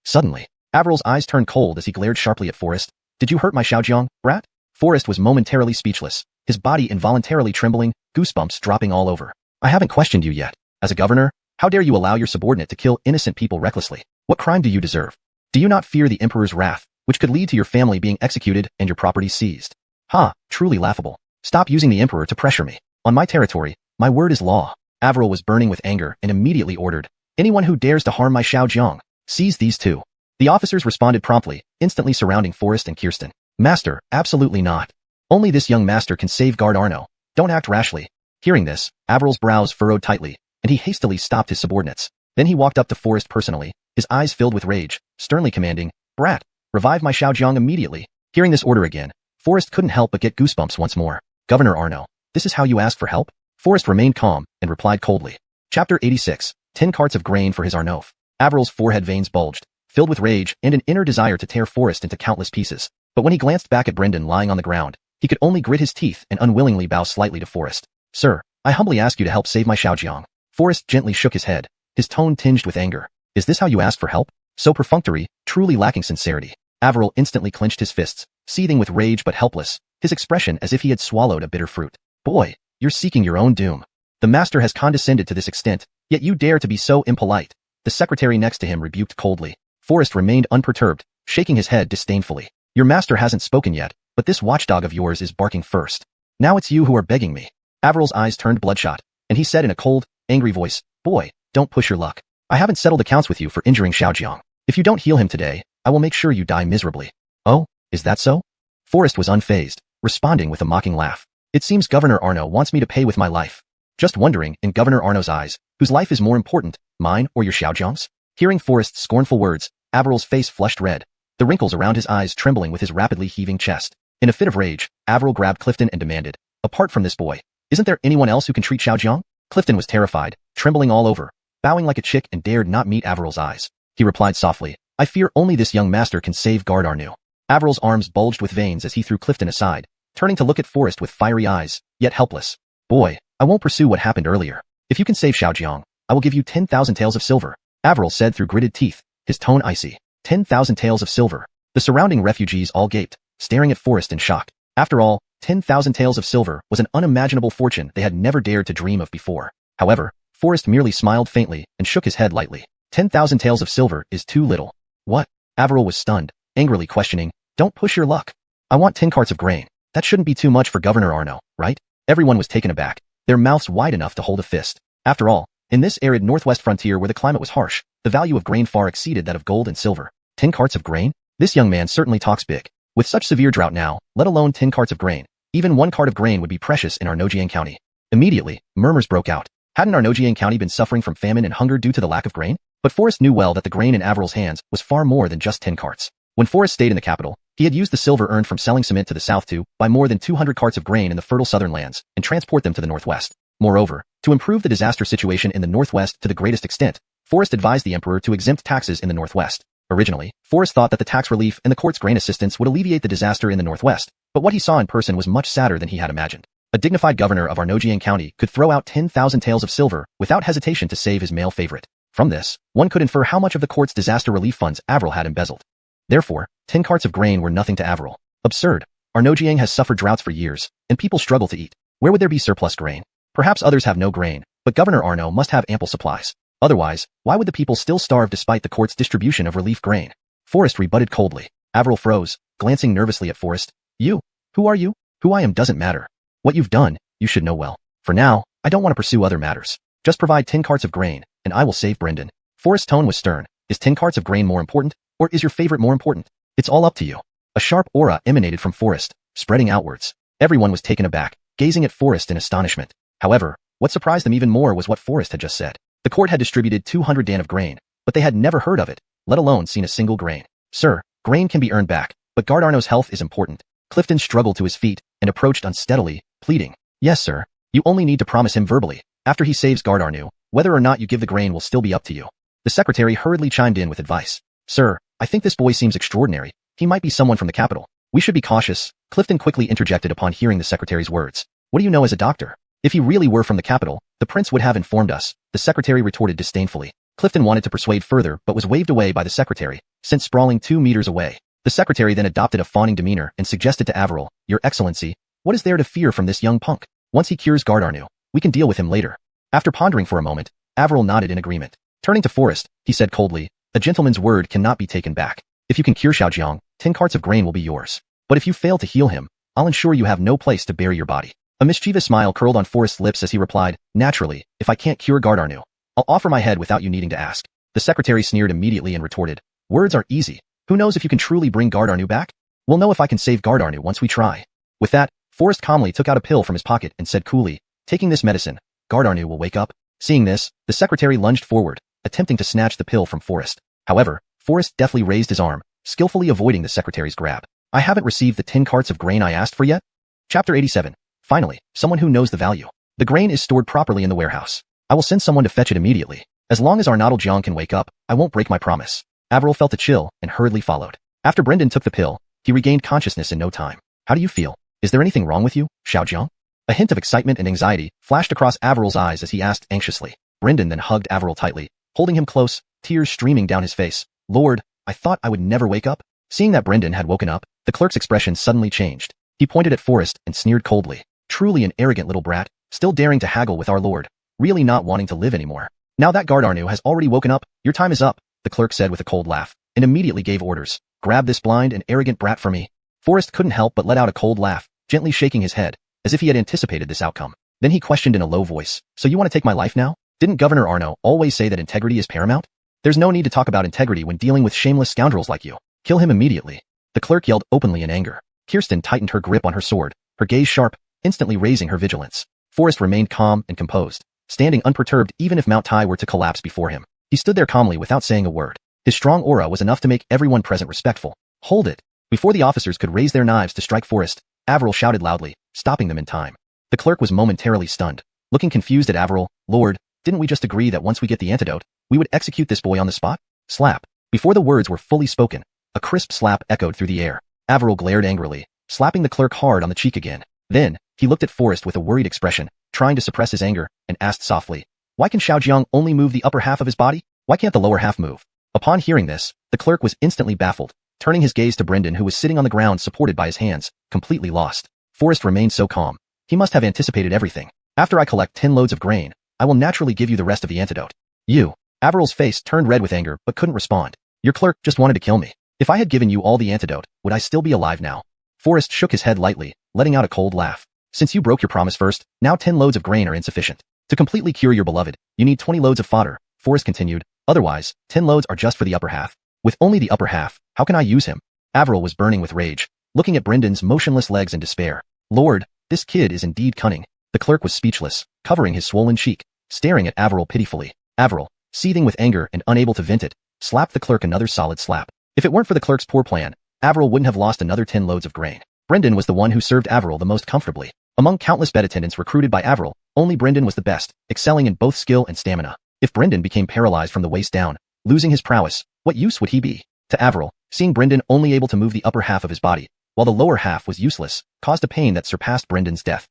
Suddenly, Avril's eyes turned cold as he glared sharply at Forrest. Did you hurt my Xiaojiang, brat? Forrest was momentarily speechless, his body involuntarily trembling, goosebumps dropping all over. I haven't questioned you yet. As a governor, how dare you allow your subordinate to kill innocent people recklessly? What crime do you deserve? Do you not fear the Emperor's wrath, which could lead to your family being executed and your property seized? Ha, truly laughable. Stop using the Emperor to pressure me. On my territory, my word is law. Avril was burning with anger and immediately ordered, anyone who dares to harm my Xiaojiang, seize these 2. The officers responded promptly, instantly surrounding Forrest and Kirsten. Master, absolutely not. Only this young master can save Guard Arno. Don't act rashly. Hearing this, Avril's brows furrowed tightly, and he hastily stopped his subordinates. Then he walked up to Forrest personally, his eyes filled with rage, sternly commanding, Brat, revive my Xiaojiang immediately. Hearing this order again, Forrest couldn't help but get goosebumps once more. Governor Arno, this is how you ask for help? Forrest remained calm and replied coldly. Chapter 86, 10 carts of grain for his Arnof. Avril's forehead veins bulged, filled with rage and an inner desire to tear Forrest into countless pieces. But when he glanced back at Brendan lying on the ground, he could only grit his teeth and unwillingly bow slightly to Forrest. Sir, I humbly ask you to help save my xiuxian. Forrest gently shook his head, his tone tinged with anger. Is this how you ask for help? So perfunctory, truly lacking sincerity. Averil instantly clenched his fists, seething with rage but helpless, his expression as if he had swallowed a bitter fruit. Boy, you're seeking your own doom. The master has condescended to this extent, yet you dare to be so impolite. The secretary next to him rebuked coldly. Forrest remained unperturbed, shaking his head disdainfully. Your master hasn't spoken yet, but this watchdog of yours is barking first. Now it's you who are begging me. Averil's eyes turned bloodshot, and he said in a cold, angry voice, Boy, don't push your luck. I haven't settled accounts with you for injuring xiuxian. If you don't heal him today, I will make sure you die miserably. Oh, is that so? Forrest was unfazed, responding with a mocking laugh. It seems Governor Arno wants me to pay with my life. Just wondering, in Governor Arno's eyes, whose life is more important, mine or your xiuxian's? Hearing Forrest's scornful words, Averil's face flushed red, the wrinkles around his eyes trembling with his rapidly heaving chest. In a fit of rage, Averil grabbed Clifton and demanded, Apart from this boy, isn't there anyone else who can treat xiuxian? Clifton was terrified, trembling all over, bowing like a chick and dared not meet Averil's eyes. He replied softly, I fear only this young master can save Guard Arnu. Averil's arms bulged with veins as he threw Clifton aside, turning to look at Forrest with fiery eyes, yet helpless. Boy, I won't pursue what happened earlier. If you can save xiuxian, I will give you 10,000 taels of silver. Averil said through gritted teeth, his tone icy. 10,000 taels of silver. The surrounding refugees all gaped, staring at Forrest in shock. After all, 10,000 taels of silver was an unimaginable fortune they had never dared to dream of before. However, Forrest merely smiled faintly and shook his head lightly. 10,000 taels of silver is too little. What? Averil was stunned, angrily questioning, Don't push your luck. I want 10 carts of grain. That shouldn't be too much for Governor Arno, right? Everyone was taken aback, their mouths wide enough to hold a fist. After all, in this arid northwest frontier where the climate was harsh, the value of grain far exceeded that of gold and silver. 10 carts of grain? This young man certainly talks big. With such severe drought now, let alone 10 carts of grain, even 1 cart of grain would be precious in Arnojiang County. Immediately, murmurs broke out. Hadn't Arnojiang County been suffering from famine and hunger due to the lack of grain? But Forrest knew well that the grain in Averil's hands was far more than just 10 carts. When Forrest stayed in the capital, he had used the silver earned from selling cement to the south to buy more than 200 carts of grain in the fertile southern lands and transport them to the northwest. Moreover, to improve the disaster situation in the northwest to the greatest extent, Forrest advised the emperor to exempt taxes in the northwest. Originally, Forrest thought that the tax relief and the court's grain assistance would alleviate the disaster in the northwest, but what he saw in person was much sadder than he had imagined. A dignified governor of Arnojiang County could throw out 10,000 taels of silver without hesitation to save his male favorite. From this, one could infer how much of the court's disaster relief funds Averil had embezzled. Therefore, 10 carts of grain were nothing to Averil. Absurd. Arnojiang has suffered droughts for years, and people struggle to eat. Where would there be surplus grain? Perhaps others have no grain, but Governor Arno must have ample supplies. Otherwise, why would the people still starve despite the court's distribution of relief grain? Forrest rebutted coldly. Averil froze, glancing nervously at Forrest. You? Who are you? Who I am doesn't matter. What you've done, you should know well. For now, I don't want to pursue other matters. Just provide 10 carts of grain, and I will save Brendan. Forrest's tone was stern. Is 10 carts of grain more important, or is your favorite more important? It's all up to you. A sharp aura emanated from Forrest, spreading outwards. Everyone was taken aback, gazing at Forrest in astonishment. However, what surprised them even more was what Forrest had just said. The court had distributed 200 dan of grain, but they had never heard of it, let alone seen a single grain. Sir, grain can be earned back, but Guard Arno's health is important. Clifton struggled to his feet and approached unsteadily, pleading. Yes, sir. You only need to promise him verbally. After he saves Guard Arnu, whether or not you give the grain will still be up to you. The secretary hurriedly chimed in with advice. Sir, I think this boy seems extraordinary. He might be someone from the capital. We should be cautious. Clifton quickly interjected upon hearing the secretary's words. What do you know as a doctor? If he really were from the capital, the prince would have informed us, the secretary retorted disdainfully. Clifton wanted to persuade further but was waved away by the secretary, sent sprawling 2 meters away. The secretary then adopted a fawning demeanor and suggested to Averil, Your Excellency, what is there to fear from this young punk? Once he cures Guard Arnu, we can deal with him later. After pondering for a moment, Averil nodded in agreement. Turning to Forrest, he said coldly, A gentleman's word cannot be taken back. If you can cure Xiaojiang, 10 carts of grain will be yours. But if you fail to heal him, I'll ensure you have no place to bury your body. A mischievous smile curled on Forrest's lips as he replied, Naturally, if I can't cure Guard Arnu, I'll offer my head without you needing to ask. The secretary sneered immediately and retorted, Words are easy. Who knows if you can truly bring Guard Arnu back? We'll know if I can save Guard Arnu once we try. With that, Forrest calmly took out a pill from his pocket and said coolly, Taking this medicine, Guard Arnu will wake up. Seeing this, the secretary lunged forward, attempting to snatch the pill from Forrest. However, Forrest deftly raised his arm, skillfully avoiding the secretary's grab. I haven't received the 10 carts of grain I asked for yet? Chapter 87. Finally, someone who knows the value. The grain is stored properly in the warehouse. I will send someone to fetch it immediately. As long as Arnoddle Jiang can wake up, I won't break my promise. Avril felt a chill and hurriedly followed. After Brendan took the pill, he regained consciousness in no time. How do you feel? Is there anything wrong with you, Xiaojiang? A hint of excitement and anxiety flashed across Avril's eyes as he asked anxiously. Brendan then hugged Avril tightly, holding him close, tears streaming down his face. Lord, I thought I would never wake up. Seeing that Brendan had woken up, the clerk's expression suddenly changed. He pointed at Forrest and sneered coldly. Truly an arrogant little brat, still daring to haggle with our lord, really not wanting to live anymore. Now that guard Arnu has already woken up, your time is up, the clerk said with a cold laugh, and immediately gave orders. Grab this blind and arrogant brat for me. Forrest couldn't help but let out a cold laugh, gently shaking his head, as if he had anticipated this outcome. Then he questioned in a low voice, so you want to take my life now? Didn't Governor Arno always say that integrity is paramount? There's no need to talk about integrity when dealing with shameless scoundrels like you. Kill him immediately. The clerk yelled openly in anger. Kirsten tightened her grip on her sword, her gaze sharp, instantly raising her vigilance. Forrest remained calm and composed, standing unperturbed even if Mount Tai were to collapse before him. He stood there calmly without saying a word. His strong aura was enough to make everyone present respectful. Hold it. Before the officers could raise their knives to strike Forrest, Avril shouted loudly, stopping them in time. The clerk was momentarily stunned, looking confused at Avril. Lord, didn't we just agree that once we get the antidote, we would execute this boy on the spot? Slap. Before the words were fully spoken, a crisp slap echoed through the air. Avril glared angrily, slapping the clerk hard on the cheek again. Then, he looked at Forrest with a worried expression, trying to suppress his anger, and asked softly, why can Xiaojiang only move the upper half of his body? Why can't the lower half move? Upon hearing this, the clerk was instantly baffled, turning his gaze to Brendan who was sitting on the ground supported by his hands, completely lost. Forrest remained so calm. He must have anticipated everything. After I collect 10 loads of grain, I will naturally give you the rest of the antidote. You. Avril's face turned red with anger but couldn't respond. Your clerk just wanted to kill me. If I had given you all the antidote, would I still be alive now? Forrest shook his head lightly, letting out a cold laugh. Since you broke your promise first, now 10 loads of grain are insufficient. To completely cure your beloved, you need 20 loads of fodder, Forrest continued. Otherwise, 10 loads are just for the upper half. With only the upper half, how can I use him? Avril was burning with rage, looking at Brendan's motionless legs in despair. Lord, this kid is indeed cunning. The clerk was speechless, covering his swollen cheek, staring at Avril pitifully. Avril, seething with anger and unable to vent it, slapped the clerk another solid slap. If it weren't for the clerk's poor plan, Avril wouldn't have lost another 10 loads of grain. Brendan was the one who served Avril the most comfortably. Among countless bed attendants recruited by Avril, only Brendan was the best, excelling in both skill and stamina. If Brendan became paralyzed from the waist down, losing his prowess, what use would he be? To Avril, seeing Brendan only able to move the upper half of his body, while the lower half was useless, caused a pain that surpassed Brendan's death.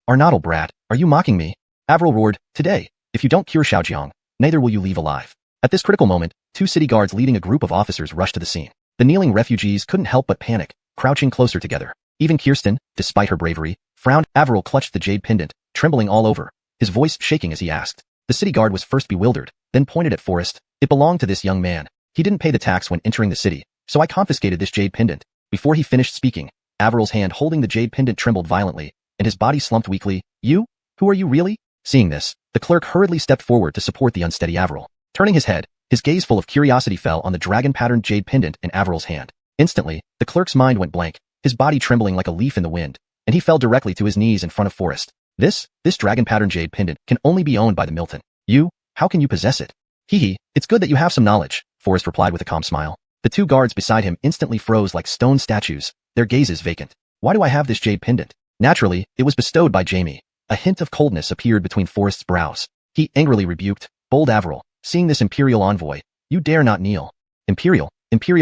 Arnoddle brat, are you mocking me? Avril roared, today, if you don't cure Xiaojiang, neither will you leave alive. At this critical moment, 2 city guards leading a group of officers rushed to the scene. The kneeling refugees couldn't help but panic, crouching closer together. Even Kirsten, despite her bravery, frowned. Avril clutched the jade pendant, trembling all over, his voice shaking as he asked. The city guard was first bewildered, then pointed at Forrest. It belonged to this young man. He didn't pay the tax when entering the city, so I confiscated this jade pendant. Before he finished speaking, Avril's hand holding the jade pendant trembled violently, and his body slumped weakly. You? Who are you really? Seeing this, the clerk hurriedly stepped forward to support the unsteady Avril. Turning his head, his gaze full of curiosity fell on the dragon-patterned jade pendant in Avril's hand. Instantly, the clerk's mind went blank, his body trembling like a leaf in the wind, and he fell directly to his knees in front of Forrest. This dragon-patterned jade pendant can only be owned by the Milton. You? How can you possess it? Hee, it's good that you have some knowledge, Forrest replied with a calm smile. The 2 guards beside him instantly froze like stone statues, their gazes vacant. Why do I have this jade pendant? Naturally, it was bestowed by Jamie. A hint of coldness appeared between Forrest's brows. He angrily rebuked, bold Avril, seeing this imperial envoy, you dare not kneel. Imperial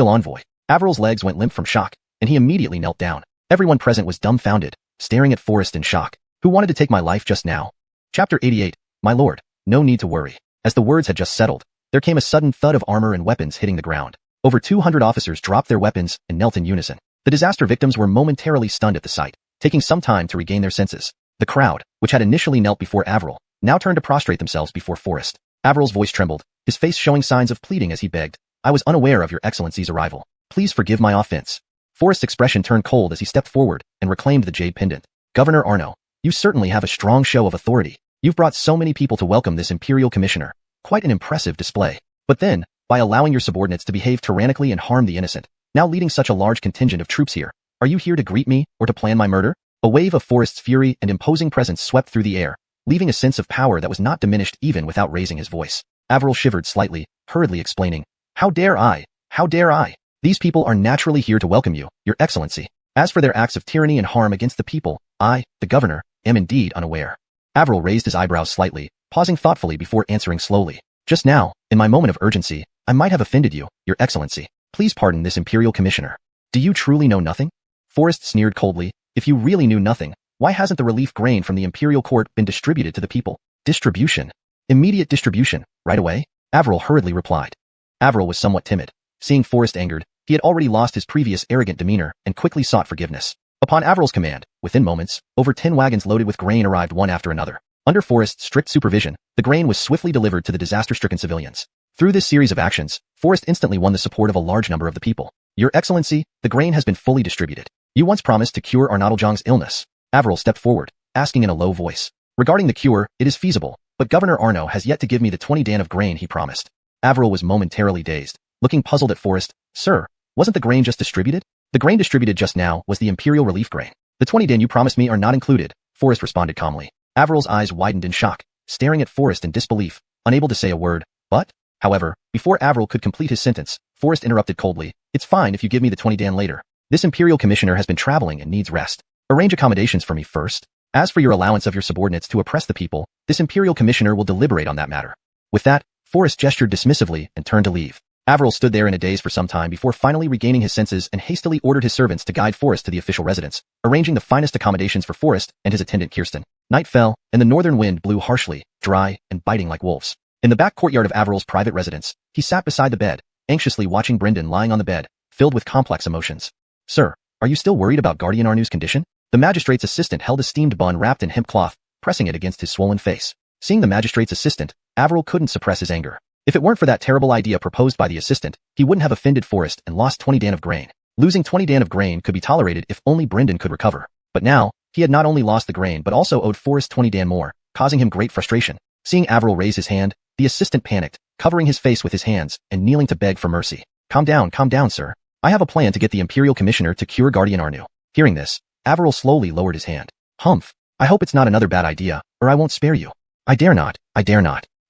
envoy. Avril's legs went limp from shock, and he immediately knelt down. Everyone present was dumbfounded, staring at Forrest in shock. Who wanted to take my life just now? Chapter 88, My Lord, no need to worry. As the words had just settled, there came a sudden thud of armor and weapons hitting the ground. Over 200 officers dropped their weapons and knelt in unison. The disaster victims were momentarily stunned at the sight, taking some time to regain their senses. The crowd, which had initially knelt before Avril, now turned to prostrate themselves before Forrest. Avril's voice trembled, his face showing signs of pleading as he begged, I was unaware of your excellency's arrival. Please forgive my offense. Forrest's expression turned cold as he stepped forward and reclaimed the jade pendant. Governor Arno, you certainly have a strong show of authority. You've brought so many people to welcome this imperial commissioner. Quite an impressive display. But then, by allowing your subordinates to behave tyrannically and harm the innocent, now leading such a large contingent of troops here, are you here to greet me or to plan my murder? A wave of Forrest's fury and imposing presence swept through the air, leaving a sense of power that was not diminished even without raising his voice. Avril shivered slightly, hurriedly explaining, How dare I? How dare I? These people are naturally here to welcome you, your excellency. As for their acts of tyranny and harm against the people, I, the governor, am indeed unaware. Avril raised his eyebrows slightly, pausing thoughtfully before answering slowly. Just now, in my moment of urgency, I might have offended you, Your Excellency. Please pardon this Imperial Commissioner. Do you truly know nothing? Forrest sneered coldly. If you really knew nothing, why hasn't the relief grain from the Imperial Court been distributed to the people? Distribution. Immediate distribution, right away? Avril hurriedly replied. Avril was somewhat timid. Seeing Forrest angered, he had already lost his previous arrogant demeanor and quickly sought forgiveness. Upon Avril's command, within moments, over 10 wagons loaded with grain arrived one after another. Under Forrest's strict supervision, the grain was swiftly delivered to the disaster-stricken civilians. Through this series of actions, Forrest instantly won the support of a large number of the people. Your Excellency, the grain has been fully distributed. You once promised to cure Arnoldjong's illness. Avril stepped forward, asking in a low voice. Regarding the cure, it is feasible, but Governor Arno has yet to give me the 20 dan of grain he promised. Avril was momentarily dazed, looking puzzled at Forrest. Sir, wasn't the grain just distributed? The grain distributed just now was the Imperial relief grain. The 20 dan you promised me are not included, Forrest responded calmly. Avril's eyes widened in shock, staring at Forrest in disbelief, unable to say a word. But, however, before Avril could complete his sentence, Forrest interrupted coldly. It's fine if you give me the 20 dan later. This Imperial Commissioner has been traveling and needs rest. Arrange accommodations for me first. As for your allowance of your subordinates to oppress the people, this Imperial Commissioner will deliberate on that matter. With that, Forrest gestured dismissively and turned to leave. Avril stood there in a daze for some time before finally regaining his senses and hastily ordered his servants to guide Forrest to the official residence, arranging the finest accommodations for Forrest and his attendant Kirsten. Night fell, and the northern wind blew harshly, dry, and biting like wolves. In the back courtyard of Avril's private residence, he sat beside the bed, anxiously watching Brendan lying on the bed, filled with complex emotions. Sir, are you still worried about Guardian Arnu's condition? The magistrate's assistant held a steamed bun wrapped in hemp cloth, pressing it against his swollen face. Seeing the magistrate's assistant, Avril couldn't suppress his anger. If it weren't for that terrible idea proposed by the assistant, he wouldn't have offended Forrest and lost 20 dan of grain. Losing 20 dan of grain could be tolerated if only Brendan could recover. But now, he had not only lost the grain but also owed Forrest 20 dan more, causing him great frustration. Seeing Avril raise his hand, the assistant panicked, covering his face with his hands and kneeling to beg for mercy. Calm down, sir. I have a plan to get the Imperial Commissioner to cure Guardian Arnu. Hearing this, Avril slowly lowered his hand. Humph. I hope it's not another bad idea, or I won't spare you. I dare not.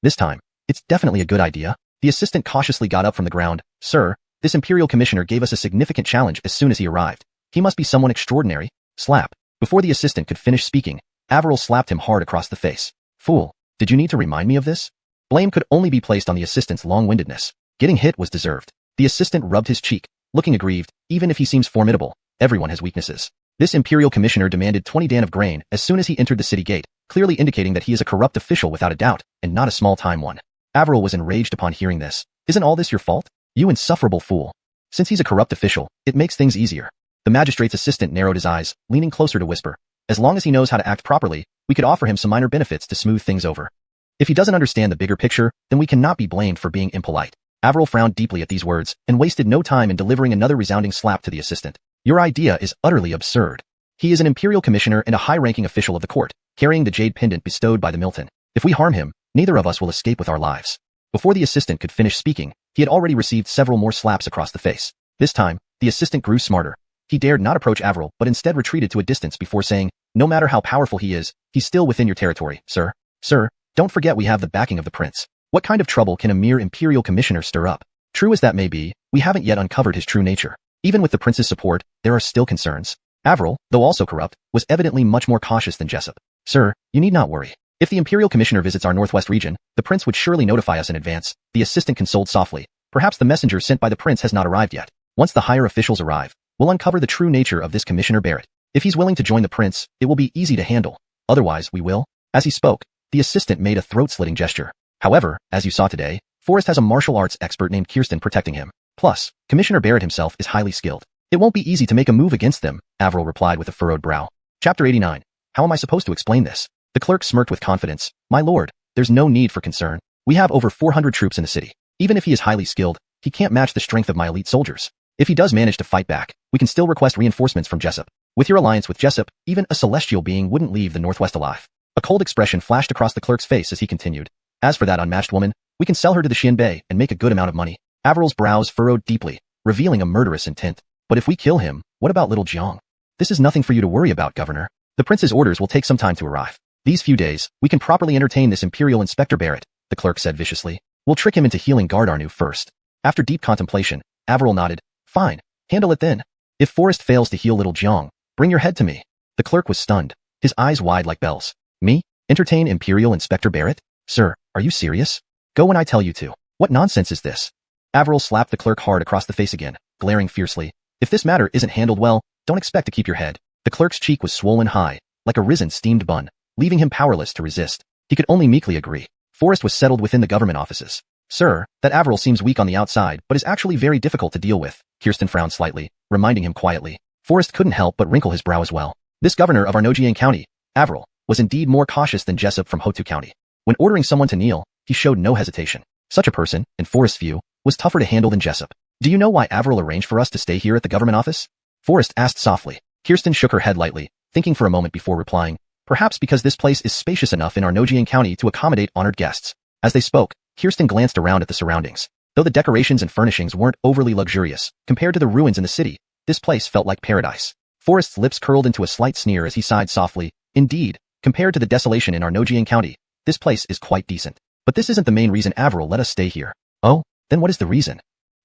This time, it's definitely a good idea. The assistant cautiously got up from the ground. Sir, this Imperial Commissioner gave us a significant challenge as soon as he arrived. He must be someone extraordinary. Slap. Before the assistant could finish speaking, Avril slapped him hard across the face. Fool, did you need to remind me of this? Blame could only be placed on the assistant's long-windedness. Getting hit was deserved. The assistant rubbed his cheek, looking aggrieved. Even if he seems formidable, everyone has weaknesses. This Imperial Commissioner demanded 20 dan of grain as soon as he entered the city gate, clearly indicating that he is a corrupt official without a doubt, and not a small-time one. Avril was enraged upon hearing this. Isn't all this your fault? You insufferable fool. Since he's a corrupt official, it makes things easier. The magistrate's assistant narrowed his eyes, leaning closer to whisper. As long as he knows how to act properly, we could offer him some minor benefits to smooth things over. If he doesn't understand the bigger picture, then we cannot be blamed for being impolite. Avril frowned deeply at these words and wasted no time in delivering another resounding slap to the assistant. Your idea is utterly absurd. He is an Imperial Commissioner and a high-ranking official of the court, carrying the jade pendant bestowed by the Milton. If we harm him, neither of us will escape with our lives. Before the assistant could finish speaking, he had already received several more slaps across the face. This time, the assistant grew smarter. He dared not approach Avril but instead retreated to a distance before saying, no matter how powerful he is, he's still within your territory, sir. Sir, don't forget we have the backing of the prince. What kind of trouble can a mere Imperial Commissioner stir up? True as that may be, we haven't yet uncovered his true nature. Even with the prince's support, there are still concerns. Avril, though also corrupt, was evidently much more cautious than Jessup. Sir, you need not worry. If the Imperial Commissioner visits our northwest region, the prince would surely notify us in advance. The assistant consoled softly. Perhaps the messenger sent by the prince has not arrived yet. Once the higher officials arrive, we'll uncover the true nature of this Commissioner Barrett. If he's willing to join the prince, it will be easy to handle. Otherwise, we will. As he spoke, the assistant made a throat-slitting gesture. However, as you saw today, Forrest has a martial arts expert named Kirsten protecting him. Plus, Commissioner Barrett himself is highly skilled. It won't be easy to make a move against them, Avril replied with a furrowed brow. Chapter 89. How am I supposed to explain this? The clerk smirked with confidence. My lord, there's no need for concern. We have over 400 troops in the city. Even if he is highly skilled, he can't match the strength of my elite soldiers. If he does manage to fight back, we can still request reinforcements from Jessup. With your alliance with Jessup, even a celestial being wouldn't leave the northwest alive. A cold expression flashed across the clerk's face as he continued. As for that unmatched woman, we can sell her to the Xianbei and make a good amount of money. Avril's brows furrowed deeply, revealing a murderous intent. But if we kill him, what about little Jiang? This is nothing for you to worry about, Governor. The prince's orders will take some time to arrive. These few days, we can properly entertain this Imperial Inspector Barrett, the clerk said viciously. We'll trick him into healing Guard Arnu first. After deep contemplation, Avril nodded. Fine, handle it then. If Forrest fails to heal little Jiang, bring your head to me. The clerk was stunned, his eyes wide like bells. Me? Entertain Imperial Inspector Barrett? Sir, are you serious? Go when I tell you to. What nonsense is this? Avril slapped the clerk hard across the face again, glaring fiercely. If this matter isn't handled well, don't expect to keep your head. The clerk's cheek was swollen high, like a risen steamed bun, leaving him powerless to resist. He could only meekly agree. Forrest was settled within the government offices. Sir, that Avril seems weak on the outside but is actually very difficult to deal with. Kirsten frowned slightly, reminding him quietly. Forrest couldn't help but wrinkle his brow as well. This governor of Arnojian County, Avril, was indeed more cautious than Jessup from Hotu County. When ordering someone to kneel, he showed no hesitation. Such a person, in Forrest's view, was tougher to handle than Jessup. Do you know why Avril arranged for us to stay here at the government office? Forrest asked softly. Kirsten shook her head lightly, thinking for a moment before replying. Perhaps because this place is spacious enough in Arnojian County to accommodate honored guests. As they spoke, Kirsten glanced around at the surroundings. Though the decorations and furnishings weren't overly luxurious, compared to the ruins in the city, this place felt like paradise. Forrest's lips curled into a slight sneer as he sighed softly. Indeed, compared to the desolation in Arnojian County, this place is quite decent. But this isn't the main reason Avril let us stay here. Oh, then what is the reason?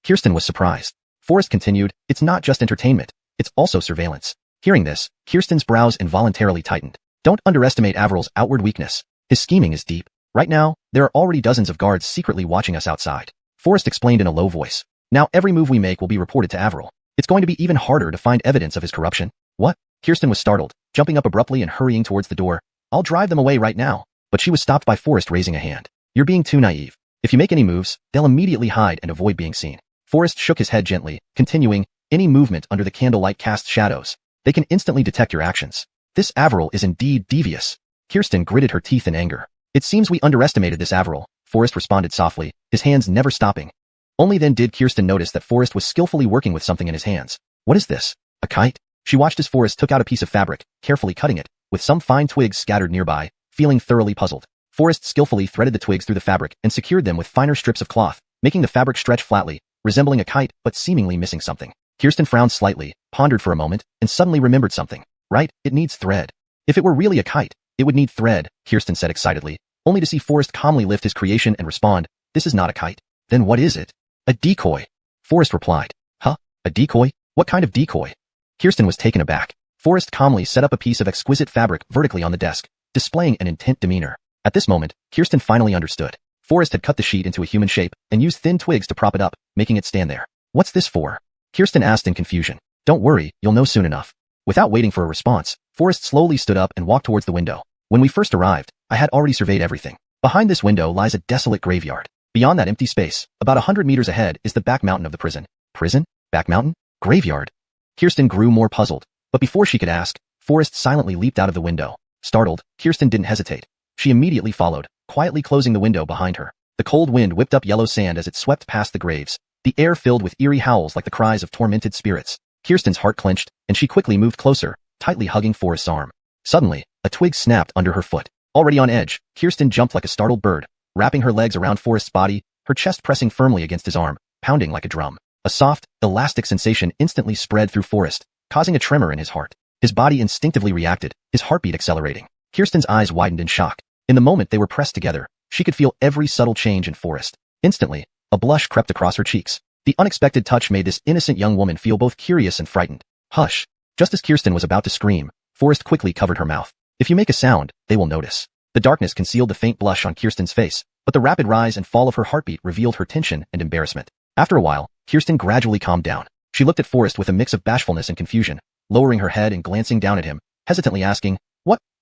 Kirsten was surprised. Forrest continued, it's not just entertainment, it's also surveillance. Hearing this, Kirsten's brows involuntarily tightened. Don't underestimate Avril's outward weakness. His scheming is deep. Right now, there are already dozens of guards secretly watching us outside. Forrest explained in a low voice. Now every move we make will be reported to Avril. It's going to be even harder to find evidence of his corruption. What? Kirsten was startled, jumping up abruptly and hurrying towards the door. I'll drive them away right now. But she was stopped by Forrest raising a hand. You're being too naive. If you make any moves, they'll immediately hide and avoid being seen. Forrest shook his head gently, continuing, any movement under the candlelight casts shadows. They can instantly detect your actions. This Avril is indeed devious. Kirsten gritted her teeth in anger. It seems we underestimated this Avril, Forrest responded softly, his hands never stopping. Only then did Kirsten notice that Forrest was skillfully working with something in his hands. What is this? A kite? She watched as Forrest took out a piece of fabric, carefully cutting it, with some fine twigs scattered nearby, feeling thoroughly puzzled. Forrest skillfully threaded the twigs through the fabric and secured them with finer strips of cloth, making the fabric stretch flatly, resembling a kite but seemingly missing something. Kirsten frowned slightly, pondered for a moment, and suddenly remembered something. Right, it needs thread. If it were really a kite, it would need thread, Kirsten said excitedly, only to see Forrest calmly lift his creation and respond, this is not a kite. Then what is it? A decoy. Forrest replied. Huh? A decoy? What kind of decoy? Kirsten was taken aback. Forrest calmly set up a piece of exquisite fabric vertically on the desk, displaying an intent demeanor. At this moment, Kirsten finally understood. Forrest had cut the sheet into a human shape and used thin twigs to prop it up, making it stand there. What's this for? Kirsten asked in confusion. Don't worry, you'll know soon enough. Without waiting for a response, Forrest slowly stood up and walked towards the window. When we first arrived, I had already surveyed everything. Behind this window lies a desolate graveyard. Beyond that empty space, about 100 meters ahead is the back mountain of the prison. Prison? Back mountain? Graveyard? Kirsten grew more puzzled, but before she could ask, Forrest silently leaped out of the window. Startled, Kirsten didn't hesitate. She immediately followed, quietly closing the window behind her. The cold wind whipped up yellow sand as it swept past the graves, the air filled with eerie howls like the cries of tormented spirits. Kirsten's heart clenched, and she quickly moved closer, tightly hugging Forrest's arm. Suddenly, a twig snapped under her foot. Already on edge, Kirsten jumped like a startled bird, wrapping her legs around Forrest's body, her chest pressing firmly against his arm, pounding like a drum. A soft, elastic sensation instantly spread through Forrest, causing a tremor in his heart. His body instinctively reacted, his heartbeat accelerating. Kirsten's eyes widened in shock. In the moment they were pressed together, she could feel every subtle change in Forrest. Instantly, a blush crept across her cheeks. The unexpected touch made this innocent young woman feel both curious and frightened. Hush! Just as Kirsten was about to scream, Forrest quickly covered her mouth. If you make a sound, they will notice. The darkness concealed the faint blush on Kirsten's face, but the rapid rise and fall of her heartbeat revealed her tension and embarrassment. After a while, Kirsten gradually calmed down. She looked at Forrest with a mix of bashfulness and confusion, lowering her head and glancing down at him, hesitantly asking,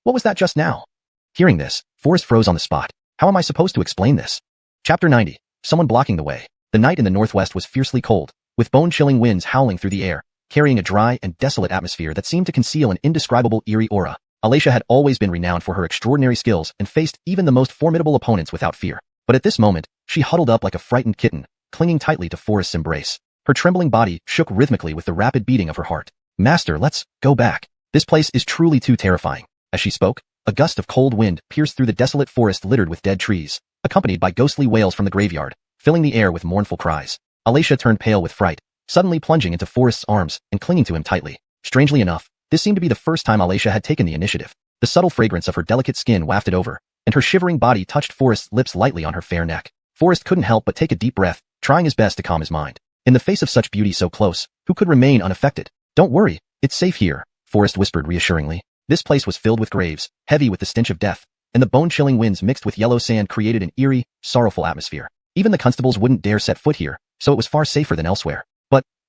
What was that just now? Hearing this, Forrest froze on the spot. How am I supposed to explain this? Chapter 90. Someone blocking the way. The night in the northwest was fiercely cold, with bone-chilling winds howling through the air, carrying a dry and desolate atmosphere that seemed to conceal an indescribable eerie aura. Alacia had always been renowned for her extraordinary skills and faced even the most formidable opponents without fear. But at this moment, she huddled up like a frightened kitten, clinging tightly to Forrest's embrace. Her trembling body shook rhythmically with the rapid beating of her heart. Master, let's go back. This place is truly too terrifying. As she spoke, a gust of cold wind pierced through the desolate forest littered with dead trees, accompanied by ghostly wails from the graveyard, filling the air with mournful cries. Alacia turned pale with fright, suddenly plunging into Forrest's arms and clinging to him tightly. Strangely enough, this seemed to be the first time Alacia had taken the initiative. The subtle fragrance of her delicate skin wafted over, and her shivering body touched Forrest's lips lightly on her fair neck. Forrest couldn't help but take a deep breath, trying his best to calm his mind. In the face of such beauty so close, who could remain unaffected? Don't worry, it's safe here, Forrest whispered reassuringly. This place was filled with graves, heavy with the stench of death, and the bone-chilling winds mixed with yellow sand created an eerie, sorrowful atmosphere. Even the constables wouldn't dare set foot here, so it was far safer than elsewhere.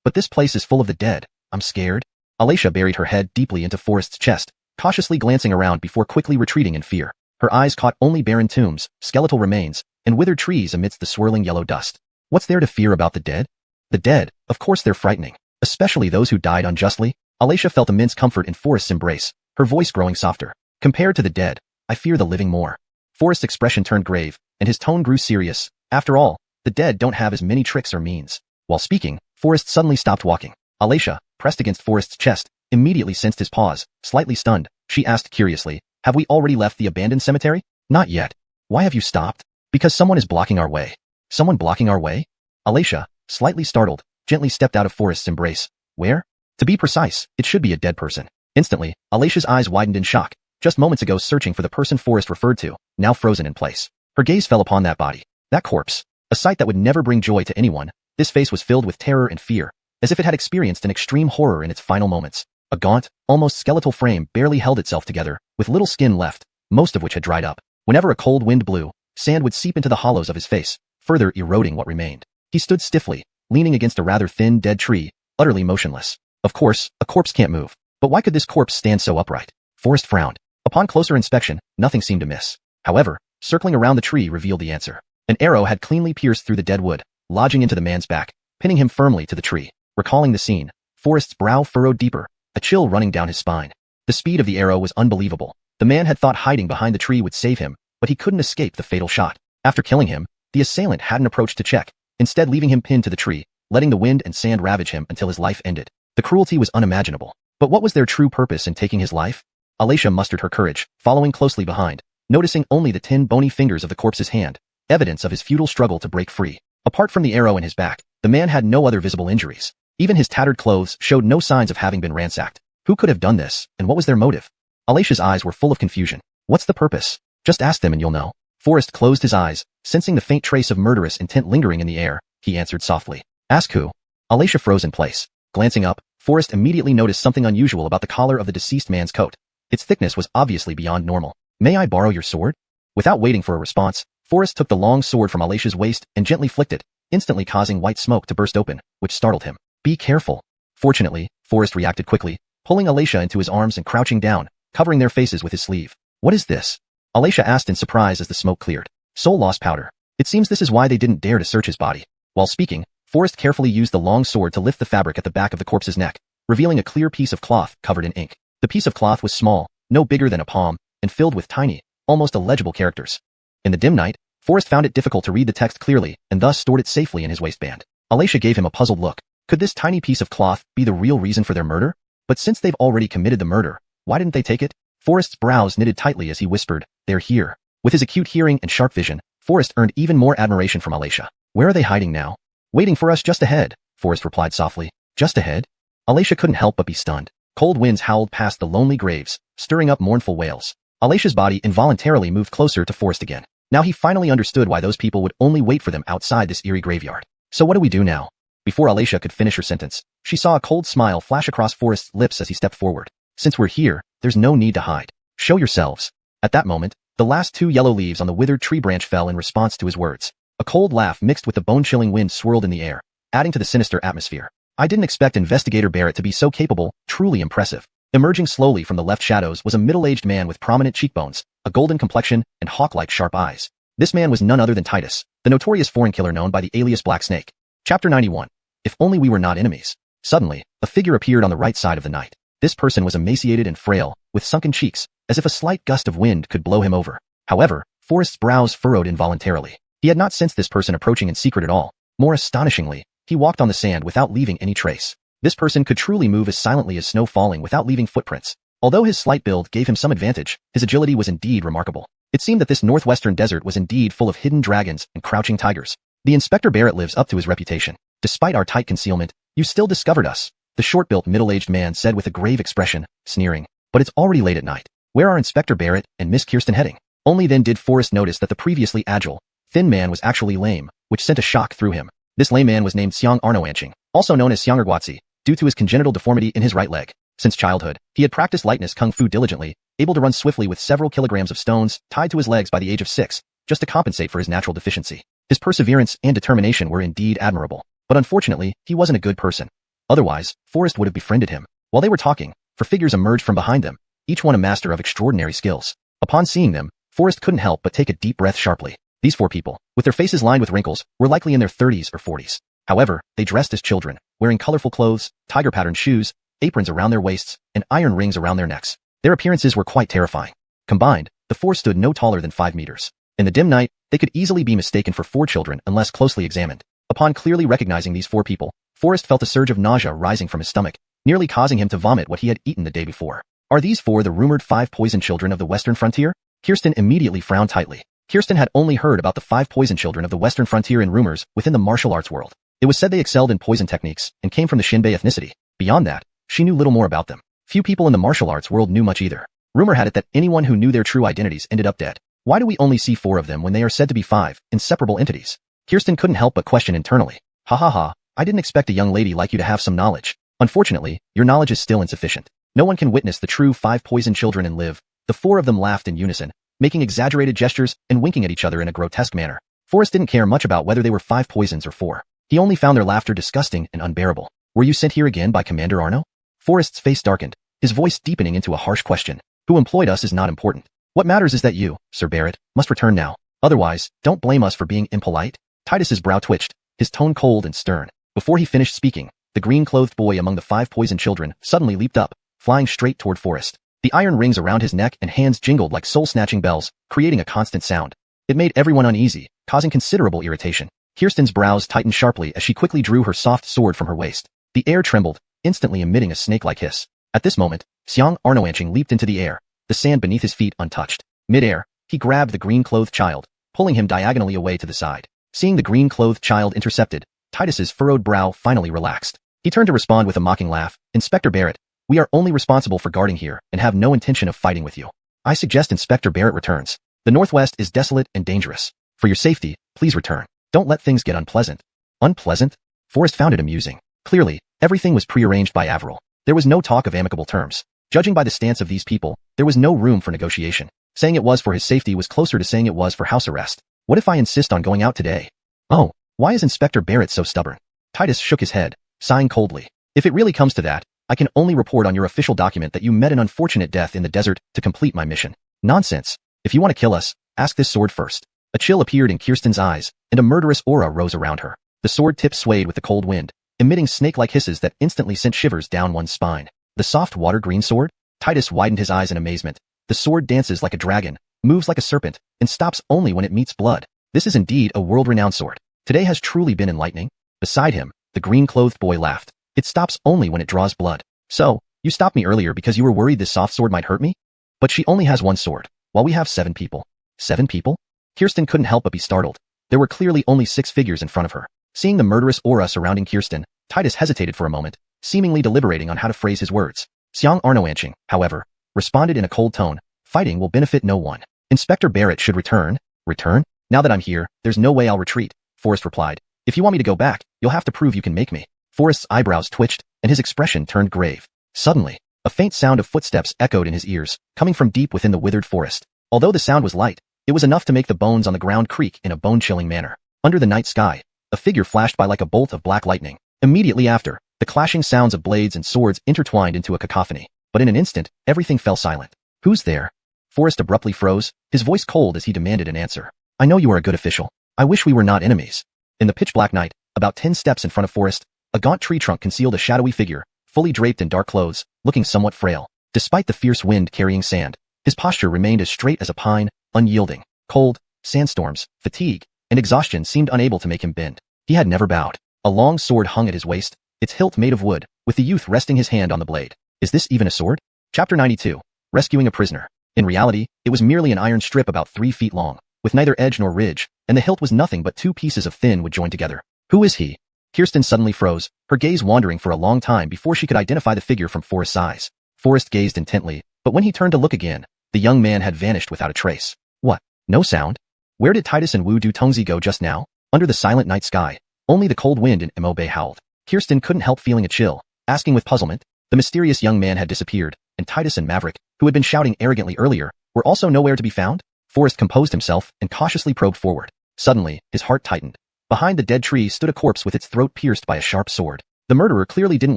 But this place is full of the dead. I'm scared. Alacia buried her head deeply into Forrest's chest, cautiously glancing around before quickly retreating in fear. Her eyes caught only barren tombs, skeletal remains, and withered trees amidst the swirling yellow dust. What's there to fear about the dead? The dead, of course they're frightening, especially those who died unjustly. Alacia felt immense comfort in Forrest's embrace, her voice growing softer. Compared to the dead, I fear the living more. Forrest's expression turned grave, and his tone grew serious. After all, the dead don't have as many tricks or means. While speaking, Forrest suddenly stopped walking. Alacia, pressed against Forrest's chest, immediately sensed his pause. Slightly stunned, she asked curiously, have we already left the abandoned cemetery? Not yet. Why have you stopped? Because someone is blocking our way. Someone blocking our way? Alacia, slightly startled, gently stepped out of Forrest's embrace. Where? To be precise, it should be a dead person. Instantly, Alacia's eyes widened in shock. Just moments ago searching for the person Forrest referred to, now frozen in place. Her gaze fell upon that body. That corpse. A sight that would never bring joy to anyone. This face was filled with terror and fear, as if it had experienced an extreme horror in its final moments. A gaunt, almost skeletal frame barely held itself together, with little skin left, most of which had dried up. Whenever a cold wind blew, sand would seep into the hollows of his face, further eroding what remained. He stood stiffly, leaning against a rather thin dead tree, utterly motionless. Of course, a corpse can't move. But why could this corpse stand so upright? Forrest frowned. Upon closer inspection, nothing seemed amiss. However, circling around the tree revealed the answer. An arrow had cleanly pierced through the dead wood, lodging into the man's back, pinning him firmly to the tree. Recalling the scene, Forrest's brow furrowed deeper, a chill running down his spine. The speed of the arrow was unbelievable. The man had thought hiding behind the tree would save him, but he couldn't escape the fatal shot. After killing him, the assailant hadn't approached to check, instead leaving him pinned to the tree, letting the wind and sand ravage him until his life ended. The cruelty was unimaginable. But what was their true purpose in taking his life? Alacia mustered her courage, following closely behind, noticing only the 10 bony fingers of the corpse's hand, evidence of his futile struggle to break free. Apart from the arrow in his back, the man had no other visible injuries. Even his tattered clothes showed no signs of having been ransacked. Who could have done this, and what was their motive? Alacia's eyes were full of confusion. What's the purpose? Just ask them and you'll know. Forrest closed his eyes, sensing the faint trace of murderous intent lingering in the air. He answered softly. Ask who? Alacia froze in place. Glancing up, Forrest immediately noticed something unusual about the collar of the deceased man's coat. Its thickness was obviously beyond normal. May I borrow your sword? Without waiting for a response, Forrest took the long sword from Alacia's waist and gently flicked it, instantly causing white smoke to burst open, which startled him. Be careful. Fortunately, Forrest reacted quickly, pulling Alacia into his arms and crouching down, covering their faces with his sleeve. What is this? Alacia asked in surprise as the smoke cleared. Soul loss powder. It seems this is why they didn't dare to search his body. While speaking, Forrest carefully used the long sword to lift the fabric at the back of the corpse's neck, revealing a clear piece of cloth covered in ink. The piece of cloth was small, no bigger than a palm, and filled with tiny, almost illegible characters. In the dim night, Forrest found it difficult to read the text clearly and thus stored it safely in his waistband. Alacia gave him a puzzled look. Could this tiny piece of cloth be the real reason for their murder? But since they've already committed the murder, why didn't they take it? Forrest's brows knitted tightly as he whispered, they're here. With his acute hearing and sharp vision, Forrest earned even more admiration from Alacia. Where are they hiding now? Waiting for us just ahead, Forrest replied softly. Just ahead? Alacia couldn't help but be stunned. Cold winds howled past the lonely graves, stirring up mournful wails. Alacia's body involuntarily moved closer to Forrest again. Now he finally understood why those people would only wait for them outside this eerie graveyard. So what do we do now? Before Alacia could finish her sentence, she saw a cold smile flash across Forrest's lips as he stepped forward. Since we're here, there's no need to hide. Show yourselves. At that moment, the last 2 yellow leaves on the withered tree branch fell in response to his words. A cold laugh mixed with the bone-chilling wind swirled in the air, adding to the sinister atmosphere. I didn't expect Investigator Barrett to be so capable, truly impressive. Emerging slowly from the left shadows was a middle-aged man with prominent cheekbones, a golden complexion, and hawk-like sharp eyes. This man was none other than Titus, the notorious foreign killer known by the alias Black Snake. Chapter 91. If only we were not enemies. Suddenly, a figure appeared on the right side of the night. This person was emaciated and frail, with sunken cheeks, as if a slight gust of wind could blow him over. However, Forrest's brows furrowed involuntarily. He had not sensed this person approaching in secret at all. More astonishingly, he walked on the sand without leaving any trace. This person could truly move as silently as snow falling without leaving footprints. Although his slight build gave him some advantage, his agility was indeed remarkable. It seemed that this northwestern desert was indeed full of hidden dragons and crouching tigers. The Inspector Barrett lives up to his reputation. Despite our tight concealment, you still discovered us, the short-built middle-aged man said with a grave expression, sneering. But it's already late at night. Where are Inspector Barrett and Miss Kirsten heading? Only then did Forrest notice that the previously agile, thin man was actually lame, which sent a shock through him. This lame man was named Xiuxian, also known as Xiuxian, due to his congenital deformity in his right leg. Since childhood, he had practiced lightness kung fu diligently, able to run swiftly with several kilograms of stones tied to his legs by the age of 6, just to compensate for his natural deficiency. His perseverance and determination were indeed admirable. But unfortunately, he wasn't a good person. Otherwise, Forrest would have befriended him. While they were talking, four figures emerged from behind them, each one a master of extraordinary skills. Upon seeing them, Forrest couldn't help but take a deep breath sharply. These four people, with their faces lined with wrinkles, were likely in their 30s or 40s. However, they dressed as children, wearing colorful clothes, tiger-patterned shoes, aprons around their waists, and iron rings around their necks. Their appearances were quite terrifying. Combined, the four stood no taller than 5 meters. In the dim night, they could easily be mistaken for 4 children unless closely examined. Upon clearly recognizing these 4 people, Forrest felt a surge of nausea rising from his stomach, nearly causing him to vomit what he had eaten the day before. Are these 4 the rumored 5 poisoned children of the Western frontier? Kirsten immediately frowned tightly. Kirsten had only heard about the 5 poisoned children of the Western frontier in rumors within the martial arts world. It was said they excelled in poison techniques and came from the Xinbei ethnicity. Beyond that, she knew little more about them. Few people in the martial arts world knew much either. Rumor had it that anyone who knew their true identities ended up dead. Why do we only see 4 of them when they are said to be 5 inseparable entities? Kirsten couldn't help but question internally. Ha ha ha, I didn't expect a young lady like you to have some knowledge. Unfortunately, your knowledge is still insufficient. No one can witness the true 5 poisoned children and live. The 4 of them laughed in unison, making exaggerated gestures and winking at each other in a grotesque manner. Forrest didn't care much about whether they were 5 poisons or 4. He only found their laughter disgusting and unbearable. Were you sent here again by Commander Arno? Forrest's face darkened, his voice deepening into a harsh question. Who employed us is not important. What matters is that you, Sir Barrett, must return now. Otherwise, don't blame us for being impolite. Titus's brow twitched, his tone cold and stern. Before he finished speaking, the green-clothed boy among the 5 poisoned children suddenly leaped up, flying straight toward Forrest. The iron rings around his neck and hands jingled like soul-snatching bells, creating a constant sound. It made everyone uneasy, causing considerable irritation. Kirsten's brows tightened sharply as she quickly drew her soft sword from her waist. The air trembled, instantly emitting a snake-like hiss. At this moment, Xuanhuan leaped into the air, the sand beneath his feet untouched. Mid-air, he grabbed the green-clothed child, pulling him diagonally away to the side. Seeing the green-clothed child intercepted, Titus's furrowed brow finally relaxed. He turned to respond with a mocking laugh. Inspector Barrett, we are only responsible for guarding here and have no intention of fighting with you. I suggest Inspector Barrett returns. The Northwest is desolate and dangerous. For your safety, please return. Don't let things get unpleasant. Unpleasant? Forrest found it amusing. Clearly, everything was prearranged by Avril. There was no talk of amicable terms. Judging by the stance of these people, there was no room for negotiation. Saying it was for his safety was closer to saying it was for house arrest. What if I insist on going out today? Oh, why is Inspector Barrett so stubborn? Titus shook his head, sighing coldly. If it really comes to that, I can only report on your official document that you met an unfortunate death in the desert to complete my mission. Nonsense. If you want to kill us, ask this sword first. A chill appeared in Kirsten's eyes, and a murderous aura rose around her. The sword tip swayed with the cold wind, emitting snake-like hisses that instantly sent shivers down one's spine. The soft water-green sword? Titus widened his eyes in amazement. The sword dances like a dragon, moves like a serpent, and stops only when it meets blood. This is indeed a world-renowned sword. Today has truly been enlightening. Beside him, the green-clothed boy laughed. It stops only when it draws blood. So, you stopped me earlier because you were worried this soft sword might hurt me? But she only has 1 sword, while we have 7 people. 7 people? Kirsten couldn't help but be startled. There were clearly only 6 figures in front of her. Seeing the murderous aura surrounding Kirsten, Titus hesitated for a moment, seemingly deliberating on how to phrase his words. Xuanhuan, however, responded in a cold tone, fighting will benefit no one. Inspector Barrett should return. Return? Now that I'm here, there's no way I'll retreat, Forrest replied. If you want me to go back, you'll have to prove you can make me. Forrest's eyebrows twitched, and his expression turned grave. Suddenly, a faint sound of footsteps echoed in his ears, coming from deep within the withered forest. Although the sound was light, it was enough to make the bones on the ground creak in a bone-chilling manner. Under the night sky, a figure flashed by like a bolt of black lightning. Immediately after, the clashing sounds of blades and swords intertwined into a cacophony. But in an instant, everything fell silent. Who's there? Forrest abruptly froze, his voice cold as he demanded an answer. I know you are a good official. I wish we were not enemies. In the pitch-black night, about 10 steps in front of Forrest, a gaunt tree trunk concealed a shadowy figure, fully draped in dark clothes, looking somewhat frail. Despite the fierce wind carrying sand, his posture remained as straight as a pine, unyielding. Cold, sandstorms, fatigue, and exhaustion seemed unable to make him bend. He had never bowed. A long sword hung at his waist, its hilt made of wood, with the youth resting his hand on the blade. Is this even a sword? Chapter 92. Rescuing a prisoner. In reality, it was merely an iron strip about 3 feet long, with neither edge nor ridge, and the hilt was nothing but 2 pieces of thin wood joined together. Who is he? Kirsten suddenly froze, her gaze wandering for a long time before she could identify the figure from Forrest's eyes. Forrest gazed intently, but when he turned to look again, the young man had vanished without a trace. What? No sound? Where did Titus and Wu Du Tongzi go just now? Under the silent night sky, only the cold wind in Mo Bay howled. Kirsten couldn't help feeling a chill, asking with puzzlement. The mysterious young man had disappeared, and Titus and Maverick, who had been shouting arrogantly earlier, were also nowhere to be found? Forrest composed himself and cautiously probed forward. Suddenly, his heart tightened. Behind the dead tree stood a corpse with its throat pierced by a sharp sword. The murderer clearly didn't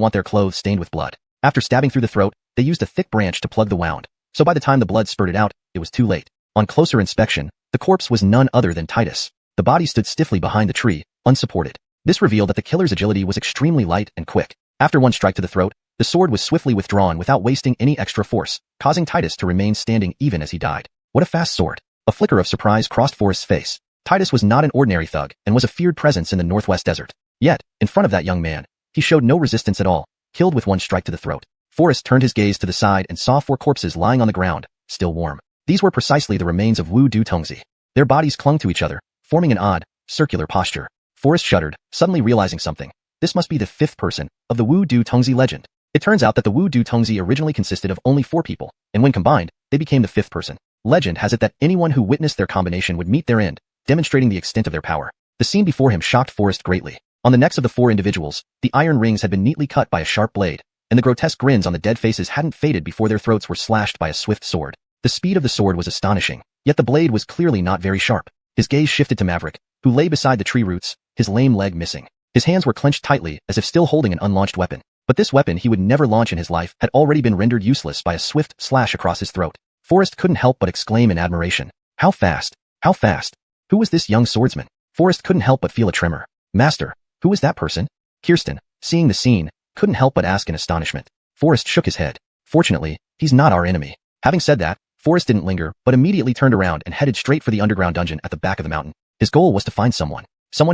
want their clothes stained with blood. After stabbing through the throat, they used a thick branch to plug the wound, so by the time the blood spurted out, it was too late. On closer inspection, the corpse was none other than Titus. The body stood stiffly behind the tree, unsupported. This revealed that the killer's agility was extremely light and quick. After one strike to the throat, the sword was swiftly withdrawn without wasting any extra force, causing Titus to remain standing even as he died. What a fast sword. A flicker of surprise crossed Forrest's face. Titus was not an ordinary thug and was a feared presence in the Northwest Desert. Yet, in front of that young man, he showed no resistance at all, killed with one strike to the throat. Forrest turned his gaze to the side and saw 4 corpses lying on the ground, still warm. These were precisely the remains of Wu Du Tongzi. Their bodies clung to each other, forming an odd, circular posture. Forrest shuddered, suddenly realizing something. This must be the 5th person of the Wu Du Tongzi legend. It turns out that the Wu Du Tongzi originally consisted of only 4 people, and when combined, they became the 5th person. Legend has it that anyone who witnessed their combination would meet their end, demonstrating the extent of their power. The scene before him shocked Forrest greatly. On the necks of the 4 individuals, the iron rings had been neatly cut by a sharp blade, and the grotesque grins on the dead faces hadn't faded before their throats were slashed by a swift sword. The speed of the sword was astonishing, yet the blade was clearly not very sharp. His gaze shifted to Maverick, who lay beside the tree roots, his lame leg missing. His hands were clenched tightly as if still holding an unlaunched weapon. But this weapon he would never launch in his life had already been rendered useless by a swift slash across his throat. Forrest couldn't help but exclaim in admiration. How fast? How fast? Who was this young swordsman? Forrest couldn't help but feel a tremor. Master, who was that person? Kirsten, seeing the scene, couldn't help but ask in astonishment. Forrest shook his head. Fortunately, he's not our enemy. Having said that, Forrest didn't linger, but immediately turned around and headed straight for the underground dungeon at the back of the mountain. His goal was to find someone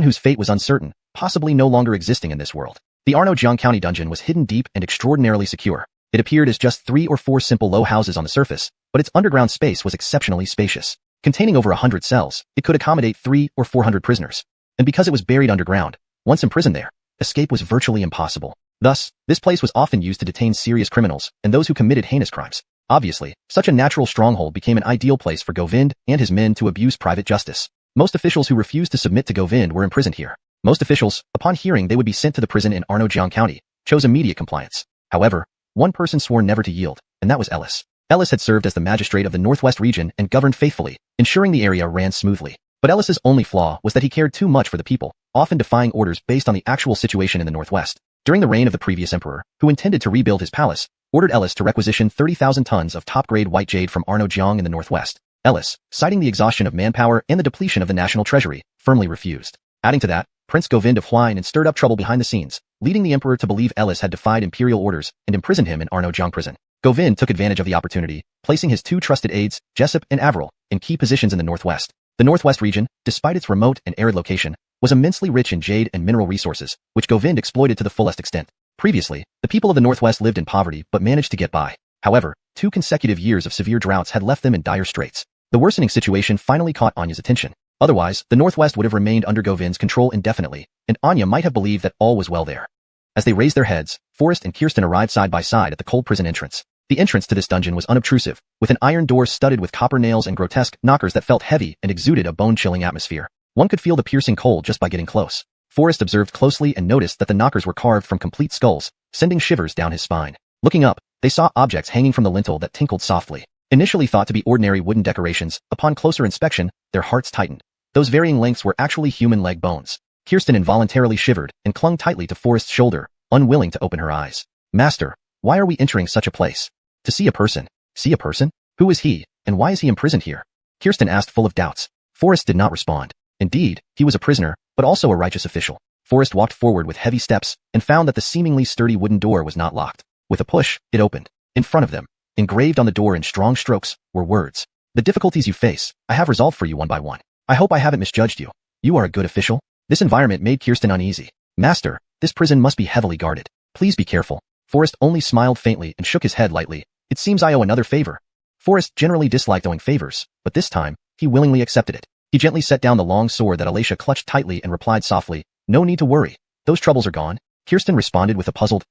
whose fate was uncertain, possibly no longer existing in this world. The Arnojiang County dungeon was hidden deep and extraordinarily secure. It appeared as just 3 or 4 simple low houses on the surface, but its underground space was exceptionally spacious. Containing over 100 cells, it could accommodate 300 or 400 prisoners. And because it was buried underground, once imprisoned there, escape was virtually impossible. Thus, this place was often used to detain serious criminals and those who committed heinous crimes. Obviously, such a natural stronghold became an ideal place for Govind and his men to abuse private justice. Most officials who refused to submit to Govind were imprisoned here. Most officials, upon hearing they would be sent to the prison in Arnojiang County, chose immediate compliance. However, one person swore never to yield, and that was Ellis. Ellis had served as the magistrate of the Northwest region and governed faithfully, ensuring the area ran smoothly. But Ellis's only flaw was that he cared too much for the people, often defying orders based on the actual situation in the Northwest. During the reign of the previous emperor, who intended to rebuild his palace, ordered Ellis to requisition 30,000 tons of top-grade white jade from Arnojiang in the Northwest. Ellis, citing the exhaustion of manpower and the depletion of the national treasury, firmly refused. Adding to that, Prince Govind of Huayan and stirred up trouble behind the scenes, leading the emperor to believe Ellis had defied imperial orders and imprisoned him in Arnojiang prison. Govind took advantage of the opportunity, placing his 2 trusted aides, Jessup and Avril, in key positions in the Northwest. The Northwest region, despite its remote and arid location, was immensely rich in jade and mineral resources, which Govind exploited to the fullest extent. Previously, the people of the Northwest lived in poverty but managed to get by. However, 2 consecutive years of severe droughts had left them in dire straits. The worsening situation finally caught Anya's attention. Otherwise, the Northwest would have remained under Govind's control indefinitely, and Anya might have believed that all was well there. As they raised their heads, Forrest and Kirsten arrived side by side at the cold prison entrance. The entrance to this dungeon was unobtrusive, with an iron door studded with copper nails and grotesque knockers that felt heavy and exuded a bone-chilling atmosphere. One could feel the piercing cold just by getting close. Forrest observed closely and noticed that the knockers were carved from complete skulls, sending shivers down his spine. Looking up, they saw objects hanging from the lintel that tinkled softly. Initially thought to be ordinary wooden decorations, upon closer inspection, their hearts tightened. Those varying lengths were actually human leg bones. Kirsten involuntarily shivered and clung tightly to Forrest's shoulder, unwilling to open her eyes. Master, why are we entering such a place? To see a person. See a person? Who is he, and why is he imprisoned here? Kirsten asked, full of doubts. Forrest did not respond. Indeed, he was a prisoner, but also a righteous official. Forrest walked forward with heavy steps and found that the seemingly sturdy wooden door was not locked. With a push, it opened. In front of them, engraved on the door in strong strokes, were words. The difficulties you face, I have resolved for you one by one. I hope I haven't misjudged you. You are a good official. This environment made Kirsten uneasy. Master, this prison must be heavily guarded. Please be careful. Forrest only smiled faintly and shook his head lightly. It seems I owe another favor. Forrest generally disliked owing favors, but this time, he willingly accepted it. He gently set down the long sword that Alacia clutched tightly and replied softly, no need to worry. Those troubles are gone. Kirsten responded with a puzzled,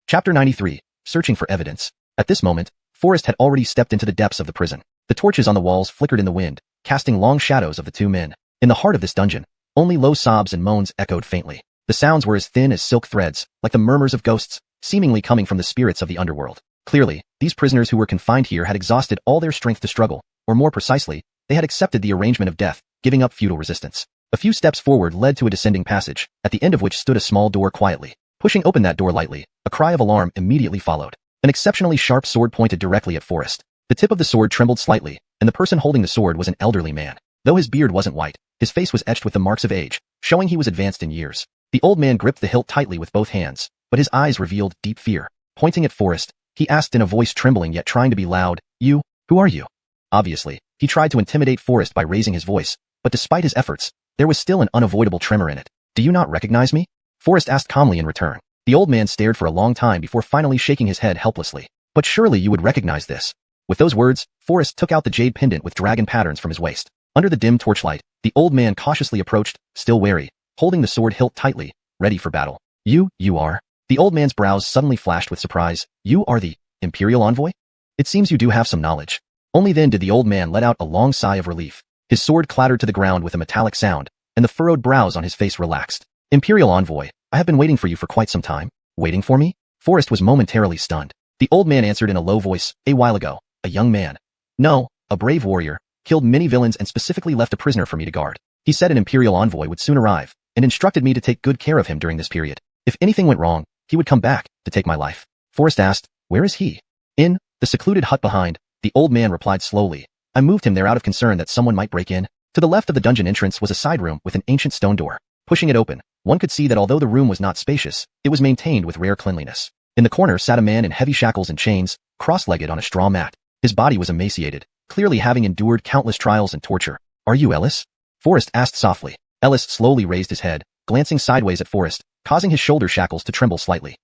Chapter 93, Searching for Evidence. At this moment, Forrest had already stepped into the depths of the prison. The torches on the walls flickered in the wind, casting long shadows of the 2 men. In the heart of this dungeon, only low sobs and moans echoed faintly. The sounds were as thin as silk threads, like the murmurs of ghosts, seemingly coming from the spirits of the underworld. Clearly, these prisoners who were confined here had exhausted all their strength to struggle, or more precisely, they had accepted the arrangement of death, giving up futile resistance. A few steps forward led to a descending passage, at the end of which stood a small door quietly. Pushing open that door lightly, a cry of alarm immediately followed. An exceptionally sharp sword pointed directly at Forrest. The tip of the sword trembled slightly, and the person holding the sword was an elderly man. Though his beard wasn't white, his face was etched with the marks of age, showing he was advanced in years. The old man gripped the hilt tightly with both hands, but his eyes revealed deep fear. Pointing at Forrest, he asked in a voice trembling yet trying to be loud, who are you? Obviously, he tried to intimidate Forrest by raising his voice, but despite his efforts, there was still an unavoidable tremor in it. Do you not recognize me? Forrest asked calmly in return. The old man stared for a long time before finally shaking his head helplessly. But surely you would recognize this. With those words, Forrest took out the jade pendant with dragon patterns from his waist. Under the dim torchlight, the old man cautiously approached, still wary, holding the sword hilt tightly, ready for battle. You are? The old man's brows suddenly flashed with surprise. You are the imperial envoy? It seems you do have some knowledge. Only then did the old man let out a long sigh of relief. His sword clattered to the ground with a metallic sound, and the furrowed brows on his face relaxed. Imperial envoy, I have been waiting for you for quite some time. Waiting for me? Forrest was momentarily stunned. The old man answered in a low voice, a while ago, a young man. No, a brave warrior, killed many villains and specifically left a prisoner for me to guard. He said an imperial envoy would soon arrive, and instructed me to take good care of him during this period. If anything went wrong, he would come back to take my life. Forrest asked, where is he? In the secluded hut behind, the old man replied slowly. I moved him there out of concern that someone might break in. To the left of the dungeon entrance was a side room with an ancient stone door. Pushing it open, one could see that although the room was not spacious, it was maintained with rare cleanliness. In the corner sat a man in heavy shackles and chains, cross-legged on a straw mat. His body was emaciated, clearly having endured countless trials and torture. Are you Ellis? Forrest asked softly. Ellis slowly raised his head, glancing sideways at Forrest, causing his shoulder shackles to tremble slightly.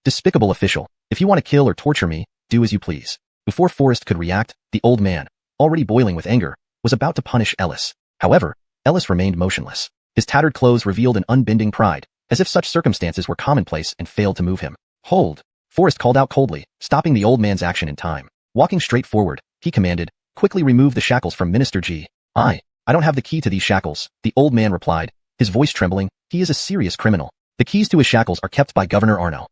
Despicable official. If you want to kill or torture me, do as you please. Before Forrest could react, the old man, already boiling with anger, was about to punish Ellis. However, Ellis remained motionless. His tattered clothes revealed an unbending pride, as if such circumstances were commonplace and failed to move him. Hold! Forrest called out coldly, stopping the old man's action in time. Walking straight forward, he commanded, quickly remove the shackles from Minister G. I don't have the key to these shackles, the old man replied, his voice trembling. He is a serious criminal. The keys to his shackles are kept by Governor Arno.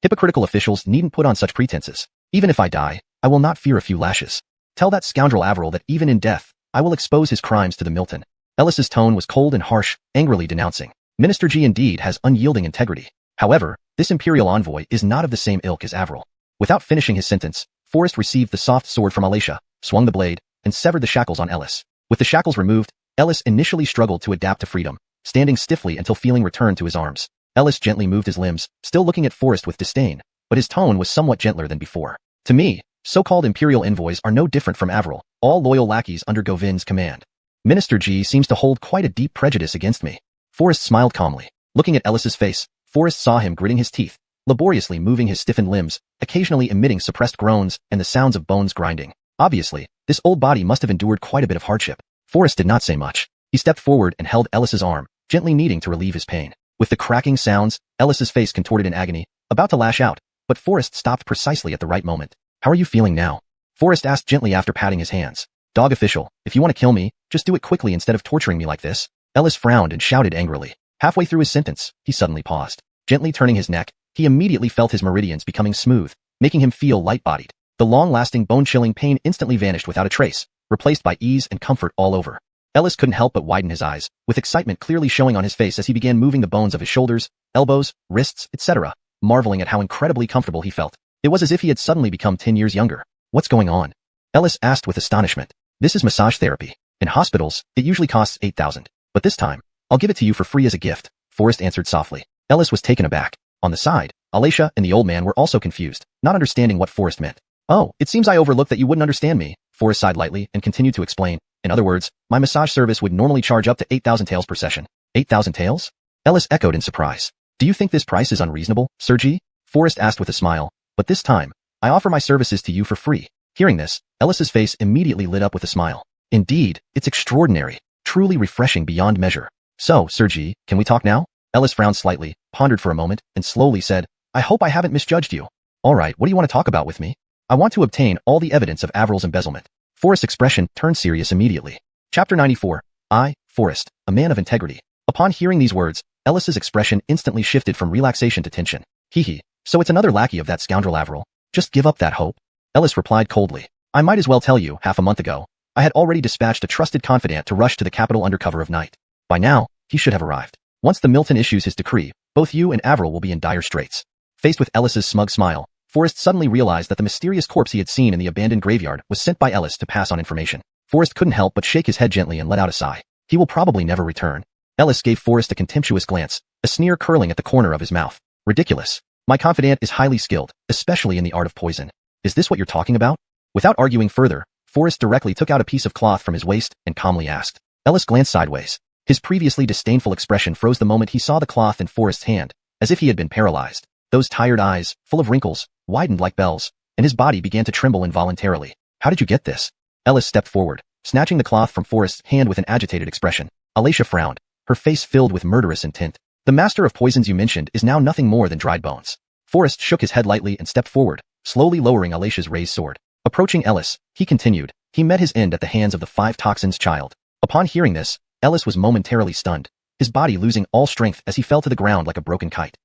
Hypocritical officials needn't put on such pretenses. Even if I die, I will not fear a few lashes. Tell that scoundrel Avril that even in death, I will expose his crimes to the Milton. Ellis's tone was cold and harsh, angrily denouncing. Minister G indeed has unyielding integrity. However, this imperial envoy is not of the same ilk as Avril. Without finishing his sentence, Forrest received the soft sword from Alicia, swung the blade, and severed the shackles on Ellis. With the shackles removed, Ellis initially struggled to adapt to freedom, standing stiffly until feeling returned to his arms. Ellis gently moved his limbs, still looking at Forrest with disdain, but his tone was somewhat gentler than before. To me, so-called imperial envoys are no different from Avril, all loyal lackeys under Govind's command. Minister G seems to hold quite a deep prejudice against me. Forrest smiled calmly. Looking at Ellis's face, Forrest saw him gritting his teeth, laboriously moving his stiffened limbs, occasionally emitting suppressed groans and the sounds of bones grinding. Obviously, this old body must have endured quite a bit of hardship. Forrest did not say much. He stepped forward and held Ellis's arm, gently kneading to relieve his pain. With the cracking sounds, Ellis's face contorted in agony, about to lash out, but Forrest stopped precisely at the right moment. How are you feeling now? Forrest asked gently after patting his hands. Dog official, if you want to kill me, just do it quickly instead of torturing me like this. Ellis frowned and shouted angrily. Halfway through his sentence, he suddenly paused. Gently turning his neck, he immediately felt his meridians becoming smooth, making him feel light-bodied. The long-lasting bone-chilling pain instantly vanished without a trace, replaced by ease and comfort all over. Ellis couldn't help but widen his eyes, with excitement clearly showing on his face as he began moving the bones of his shoulders, elbows, wrists, etc., marveling at how incredibly comfortable he felt. It was as if he had suddenly become 10 years younger. What's going on? Ellis asked with astonishment. This is massage therapy. In hospitals, it usually costs $8,000. But this time, I'll give it to you for free as a gift, Forrest answered softly. Ellis was taken aback. On the side, Alicia and the old man were also confused, not understanding what Forrest meant. Oh, it seems I overlooked that you wouldn't understand me, Forrest sighed lightly and continued to explain. In other words, my massage service would normally charge up to 8,000 taels per session. 8,000 taels? Ellis echoed in surprise. Do you think this price is unreasonable, Sir G? Forrest asked with a smile. But this time, I offer my services to you for free. Hearing this, Ellis's face immediately lit up with a smile. Indeed, it's extraordinary, truly refreshing beyond measure. So, Sir G, can we talk now? Ellis frowned slightly, pondered for a moment, and slowly said, I hope I haven't misjudged you. All right, what do you want to talk about with me? I want to obtain all the evidence of Avril's embezzlement. Forrest's expression turned serious immediately. Chapter 94. I, Forrest, a man of integrity. Upon hearing these words, Ellis's expression instantly shifted from relaxation to tension. So it's another lackey of that scoundrel Avril. Just give up that hope. Ellis replied coldly. I might as well tell you, half a month ago, I had already dispatched a trusted confidant to rush to the capital under cover of night. By now, he should have arrived. Once the Milton issues his decree, both you and Avril will be in dire straits. Faced with Ellis's smug smile, Forrest suddenly realized that the mysterious corpse he had seen in the abandoned graveyard was sent by Ellis to pass on information. Forrest couldn't help but shake his head gently and let out a sigh. He will probably never return. Ellis gave Forrest a contemptuous glance, a sneer curling at the corner of his mouth. Ridiculous. My confidant is highly skilled, especially in the art of poison. Is this what you're talking about? Without arguing further, Forrest directly took out a piece of cloth from his waist and calmly asked. Ellis glanced sideways. His previously disdainful expression froze the moment he saw the cloth in Forrest's hand, as if he had been paralyzed. Those tired eyes, full of wrinkles, widened like bells, and his body began to tremble involuntarily. How did you get this? Ellis stepped forward, snatching the cloth from Forrest's hand with an agitated expression. Alacia frowned, her face filled with murderous intent. The master of poisons you mentioned is now nothing more than dried bones. Forrest shook his head lightly and stepped forward, slowly lowering Alacia's raised sword. Approaching Ellis, he continued, he met his end at the hands of the 5 toxins child. Upon hearing this, Ellis was momentarily stunned, his body losing all strength as he fell to the ground like a broken kite.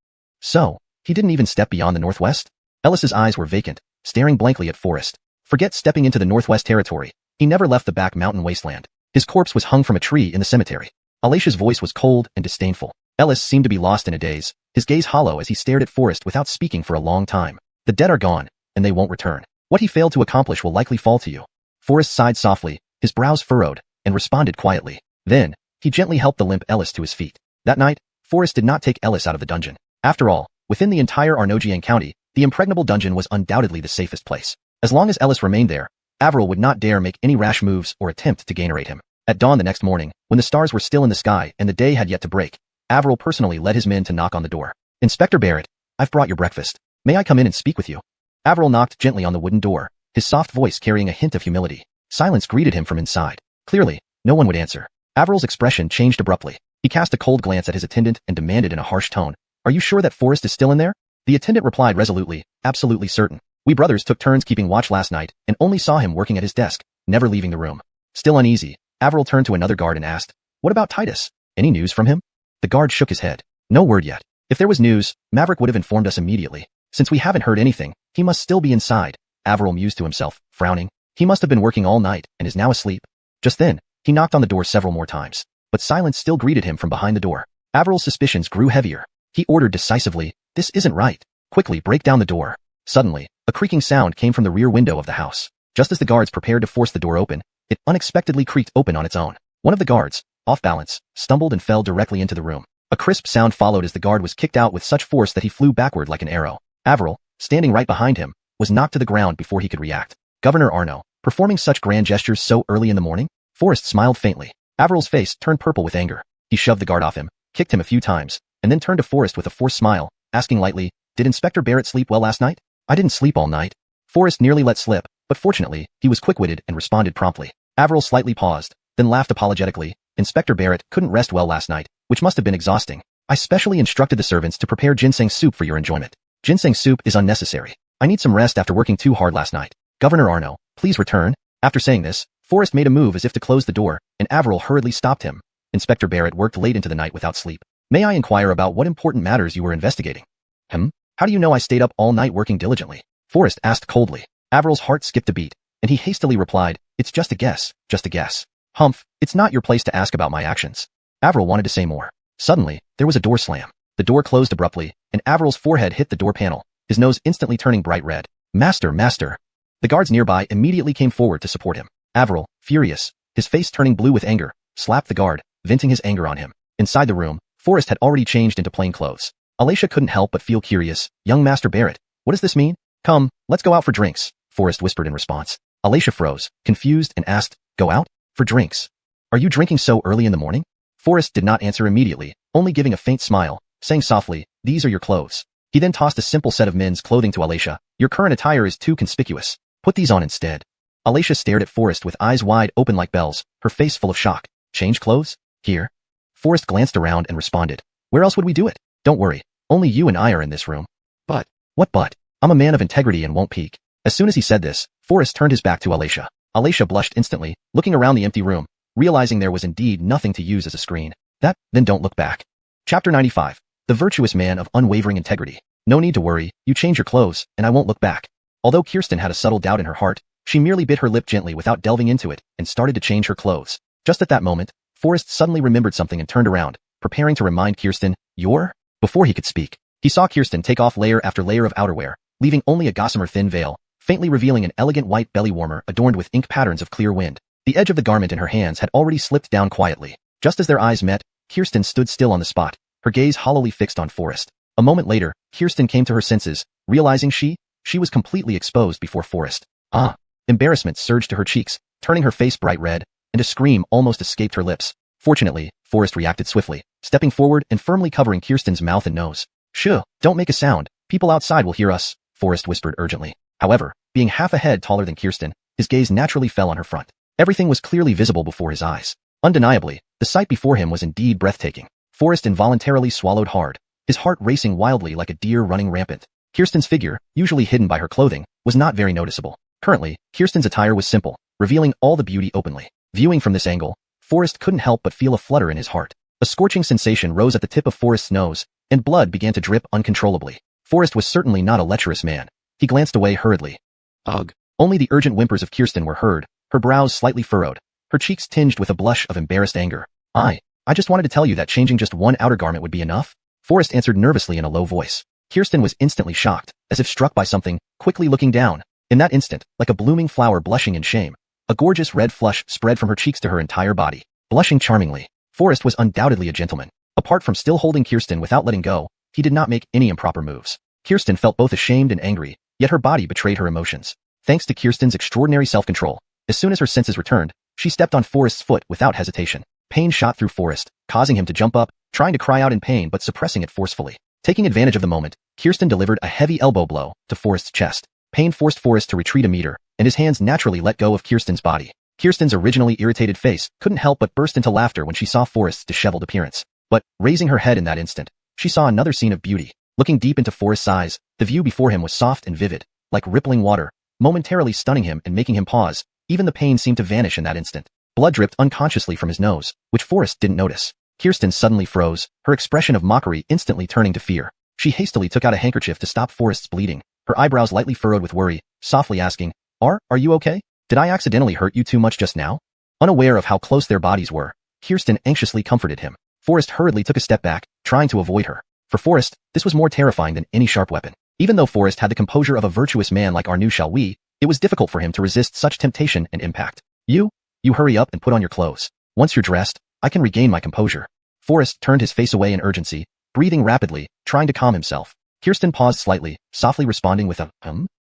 So, he didn't even step beyond the northwest? Ellis's eyes were vacant, staring blankly at Forrest. Forget stepping into the northwest territory. He never left the back mountain wasteland. His corpse was hung from a tree in the cemetery. Alacia's voice was cold and disdainful. Ellis seemed to be lost in a daze, his gaze hollow as he stared at Forrest without speaking for a long time. The dead are gone, and they won't return. What he failed to accomplish will likely fall to you. Forrest sighed softly, his brows furrowed, and responded quietly. Then, he gently helped the limp Ellis to his feet. That night, Forrest did not take Ellis out of the dungeon. After all, within the entire Arnojian County, the impregnable dungeon was undoubtedly the safest place. As long as Ellis remained there, Avril would not dare make any rash moves or attempt to gainerate him. At dawn the next morning, when the stars were still in the sky and the day had yet to break, Avril personally led his men to knock on the door. Inspector Barrett, I've brought your breakfast. May I come in and speak with you? Avril knocked gently on the wooden door, his soft voice carrying a hint of humility. Silence greeted him from inside. Clearly, no one would answer. Avril's expression changed abruptly. He cast a cold glance at his attendant and demanded in a harsh tone, "Are you sure that Forrest is still in there?" The attendant replied resolutely, "Absolutely certain. We brothers took turns keeping watch last night and only saw him working at his desk, never leaving the room." Still uneasy, Avril turned to another guard and asked, "What about Titus? Any news from him?" The guard shook his head. "No word yet. If there was news, Maverick would have informed us immediately. Since we haven't heard anything, he must still be inside," Avril mused to himself, frowning. "He must have been working all night and is now asleep." Just then, he knocked on the door several more times, but silence still greeted him from behind the door. Avril's suspicions grew heavier. He ordered decisively, "This isn't right. Quickly break down the door." Suddenly, a creaking sound came from the rear window of the house. Just as the guards prepared to force the door open, it unexpectedly creaked open on its own. One of the guards, off balance, stumbled and fell directly into the room. A crisp sound followed as the guard was kicked out with such force that he flew backward like an arrow. Avril, standing right behind him, was knocked to the ground before he could react. Governor Arno, performing such grand gestures so early in the morning? Forrest smiled faintly. Avril's face turned purple with anger. He shoved the guard off him, kicked him a few times, and then turned to Forrest with a forced smile, asking lightly, "Did Inspector Barrett sleep well last night?" "I didn't sleep all night." Forrest nearly let slip, but fortunately, he was quick-witted and responded promptly. Avril slightly paused, then laughed apologetically. "Inspector Barrett couldn't rest well last night, which must have been exhausting. I specially instructed the servants to prepare ginseng soup for your enjoyment." "Ginseng soup is unnecessary. I need some rest after working too hard last night. Governor Arno, please return." After saying this, Forrest made a move as if to close the door, and Avril hurriedly stopped him. "Inspector Barrett worked late into the night without sleep. May I inquire about what important matters you were investigating?" How do you know I stayed up all night working diligently?" Forrest asked coldly. Avril's heart skipped a beat, and he hastily replied, "It's just a guess, just a guess." "Humph, it's not your place to ask about my actions." Avril wanted to say more. Suddenly, there was a door slam. The door closed abruptly, and Avril's forehead hit the door panel, his nose instantly turning bright red. "Master, master!" The guards nearby immediately came forward to support him. Avril, furious, his face turning blue with anger, slapped the guard, venting his anger on him. Inside the room, Forrest had already changed into plain clothes. Alacia couldn't help but feel curious. "Young Master Barrett, what does this mean?" "Come, let's go out for drinks," Forrest whispered in response. Alacia froze, confused, and asked, "Go out? For drinks? Are you drinking so early in the morning?" Forrest did not answer immediately, only giving a faint smile, saying softly, "These are your clothes." He then tossed a simple set of men's clothing to Alacia. "Your current attire is too conspicuous. Put these on instead." Alacia stared at Forrest with eyes wide open like bells, her face full of shock. "Change clothes? Here?" Forrest glanced around and responded, "Where else would we do it? Don't worry, only you and I are in this room." "But, what but? I'm a man of integrity and won't peek." As soon as he said this, Forrest turned his back to Alacia. Alacia blushed instantly, looking around the empty room, realizing there was indeed nothing to use as a screen. Then don't look back. Chapter 95. The Virtuous Man of Unwavering Integrity. "No need to worry, you change your clothes, and I won't look back." Although Kirsten had a subtle doubt in her heart, she merely bit her lip gently without delving into it, and started to change her clothes. Just at that moment, Forrest suddenly remembered something and turned around, preparing to remind Kirsten, "You're?" Before he could speak, he saw Kirsten take off layer after layer of outerwear, leaving only a gossamer thin veil, faintly revealing an elegant white belly warmer adorned with ink patterns of clear wind. The edge of the garment in her hands had already slipped down quietly. Just as their eyes met, Kirsten stood still on the spot, her gaze hollowly fixed on Forrest. A moment later, Kirsten came to her senses, realizing she was completely exposed before Forrest. Ah! Embarrassment surged to her cheeks, turning her face bright red, and a scream almost escaped her lips. Fortunately, Forrest reacted swiftly, stepping forward and firmly covering Kirsten's mouth and nose. "Shh, don't make a sound. People outside will hear us," Forrest whispered urgently. However, being half a head taller than Kirsten, his gaze naturally fell on her front. Everything was clearly visible before his eyes. Undeniably, the sight before him was indeed breathtaking. Forrest involuntarily swallowed hard, his heart racing wildly like a deer running rampant. Kirsten's figure, usually hidden by her clothing, was not very noticeable. Currently, Kirsten's attire was simple, revealing all the beauty openly. Viewing from this angle, Forrest couldn't help but feel a flutter in his heart. A scorching sensation rose at the tip of Forrest's nose, and blood began to drip uncontrollably. Forrest was certainly not a lecherous man. He glanced away hurriedly. Ugh. Only the urgent whimpers of Kirsten were heard, her brows slightly furrowed, her cheeks tinged with a blush of embarrassed anger. I just wanted to tell you that changing just one outer garment would be enough," Forrest answered nervously in a low voice. Kirsten was instantly shocked, as if struck by something, quickly looking down. In that instant, like a blooming flower blushing in shame, a gorgeous red flush spread from her cheeks to her entire body. Blushing charmingly, Forrest was undoubtedly a gentleman. Apart from still holding Kirsten without letting go, he did not make any improper moves. Kirsten felt both ashamed and angry, yet her body betrayed her emotions. Thanks to Kirsten's extraordinary self-control, as soon as her senses returned, she stepped on Forrest's foot without hesitation. Pain shot through Forrest, causing him to jump up, trying to cry out in pain but suppressing it forcefully. Taking advantage of the moment, Kirsten delivered a heavy elbow blow to Forrest's chest. Pain forced Forrest to retreat a meter, and his hands naturally let go of Kirsten's body. Kirsten's originally irritated face couldn't help but burst into laughter when she saw Forrest's disheveled appearance. But, raising her head in that instant, she saw another scene of beauty. Looking deep into Forrest's eyes, the view before him was soft and vivid, like rippling water, momentarily stunning him and making him pause. Even the pain seemed to vanish in that instant. Blood dripped unconsciously from his nose, which Forrest didn't notice. Kirsten suddenly froze, her expression of mockery instantly turning to fear. She hastily took out a handkerchief to stop Forrest's bleeding, her eyebrows lightly furrowed with worry, softly asking, Are you okay? Did I accidentally hurt you too much just now?" Unaware of how close their bodies were, Kirsten anxiously comforted him. Forrest hurriedly took a step back, trying to avoid her. For Forrest, this was more terrifying than any sharp weapon. Even though Forrest had the composure of a virtuous man like our new xiaohui, it was difficult for him to resist such temptation and impact. You hurry up and put on your clothes. Once you're dressed, I can regain my composure." Forrest turned his face away in urgency, breathing rapidly, trying to calm himself. Kirsten paused slightly, softly responding with a,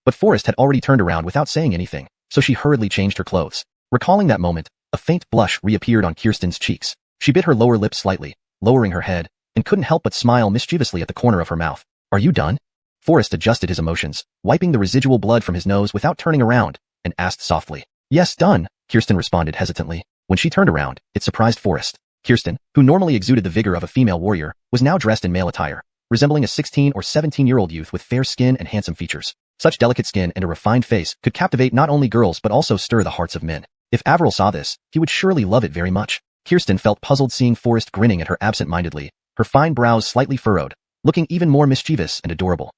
But Forrest had already turned around without saying anything, so she hurriedly changed her clothes. Recalling that moment, a faint blush reappeared on Kirsten's cheeks. She bit her lower lip slightly, lowering her head, and couldn't help but smile mischievously at the corner of her mouth. "Are you done?" Forrest adjusted his emotions, wiping the residual blood from his nose without turning around, and asked softly. "Yes, done," Kirsten responded hesitantly. When she turned around, it surprised Forrest. Kirsten, who normally exuded the vigor of a female warrior, was now dressed in male attire, resembling a 16 or 17-year-old youth with fair skin and handsome features. Such delicate skin and a refined face could captivate not only girls but also stir the hearts of men. If Avril saw this, he would surely love it very much. Kirsten felt puzzled seeing Forrest grinning at her absent-mindedly, her fine brows slightly furrowed, looking even more mischievous and adorable.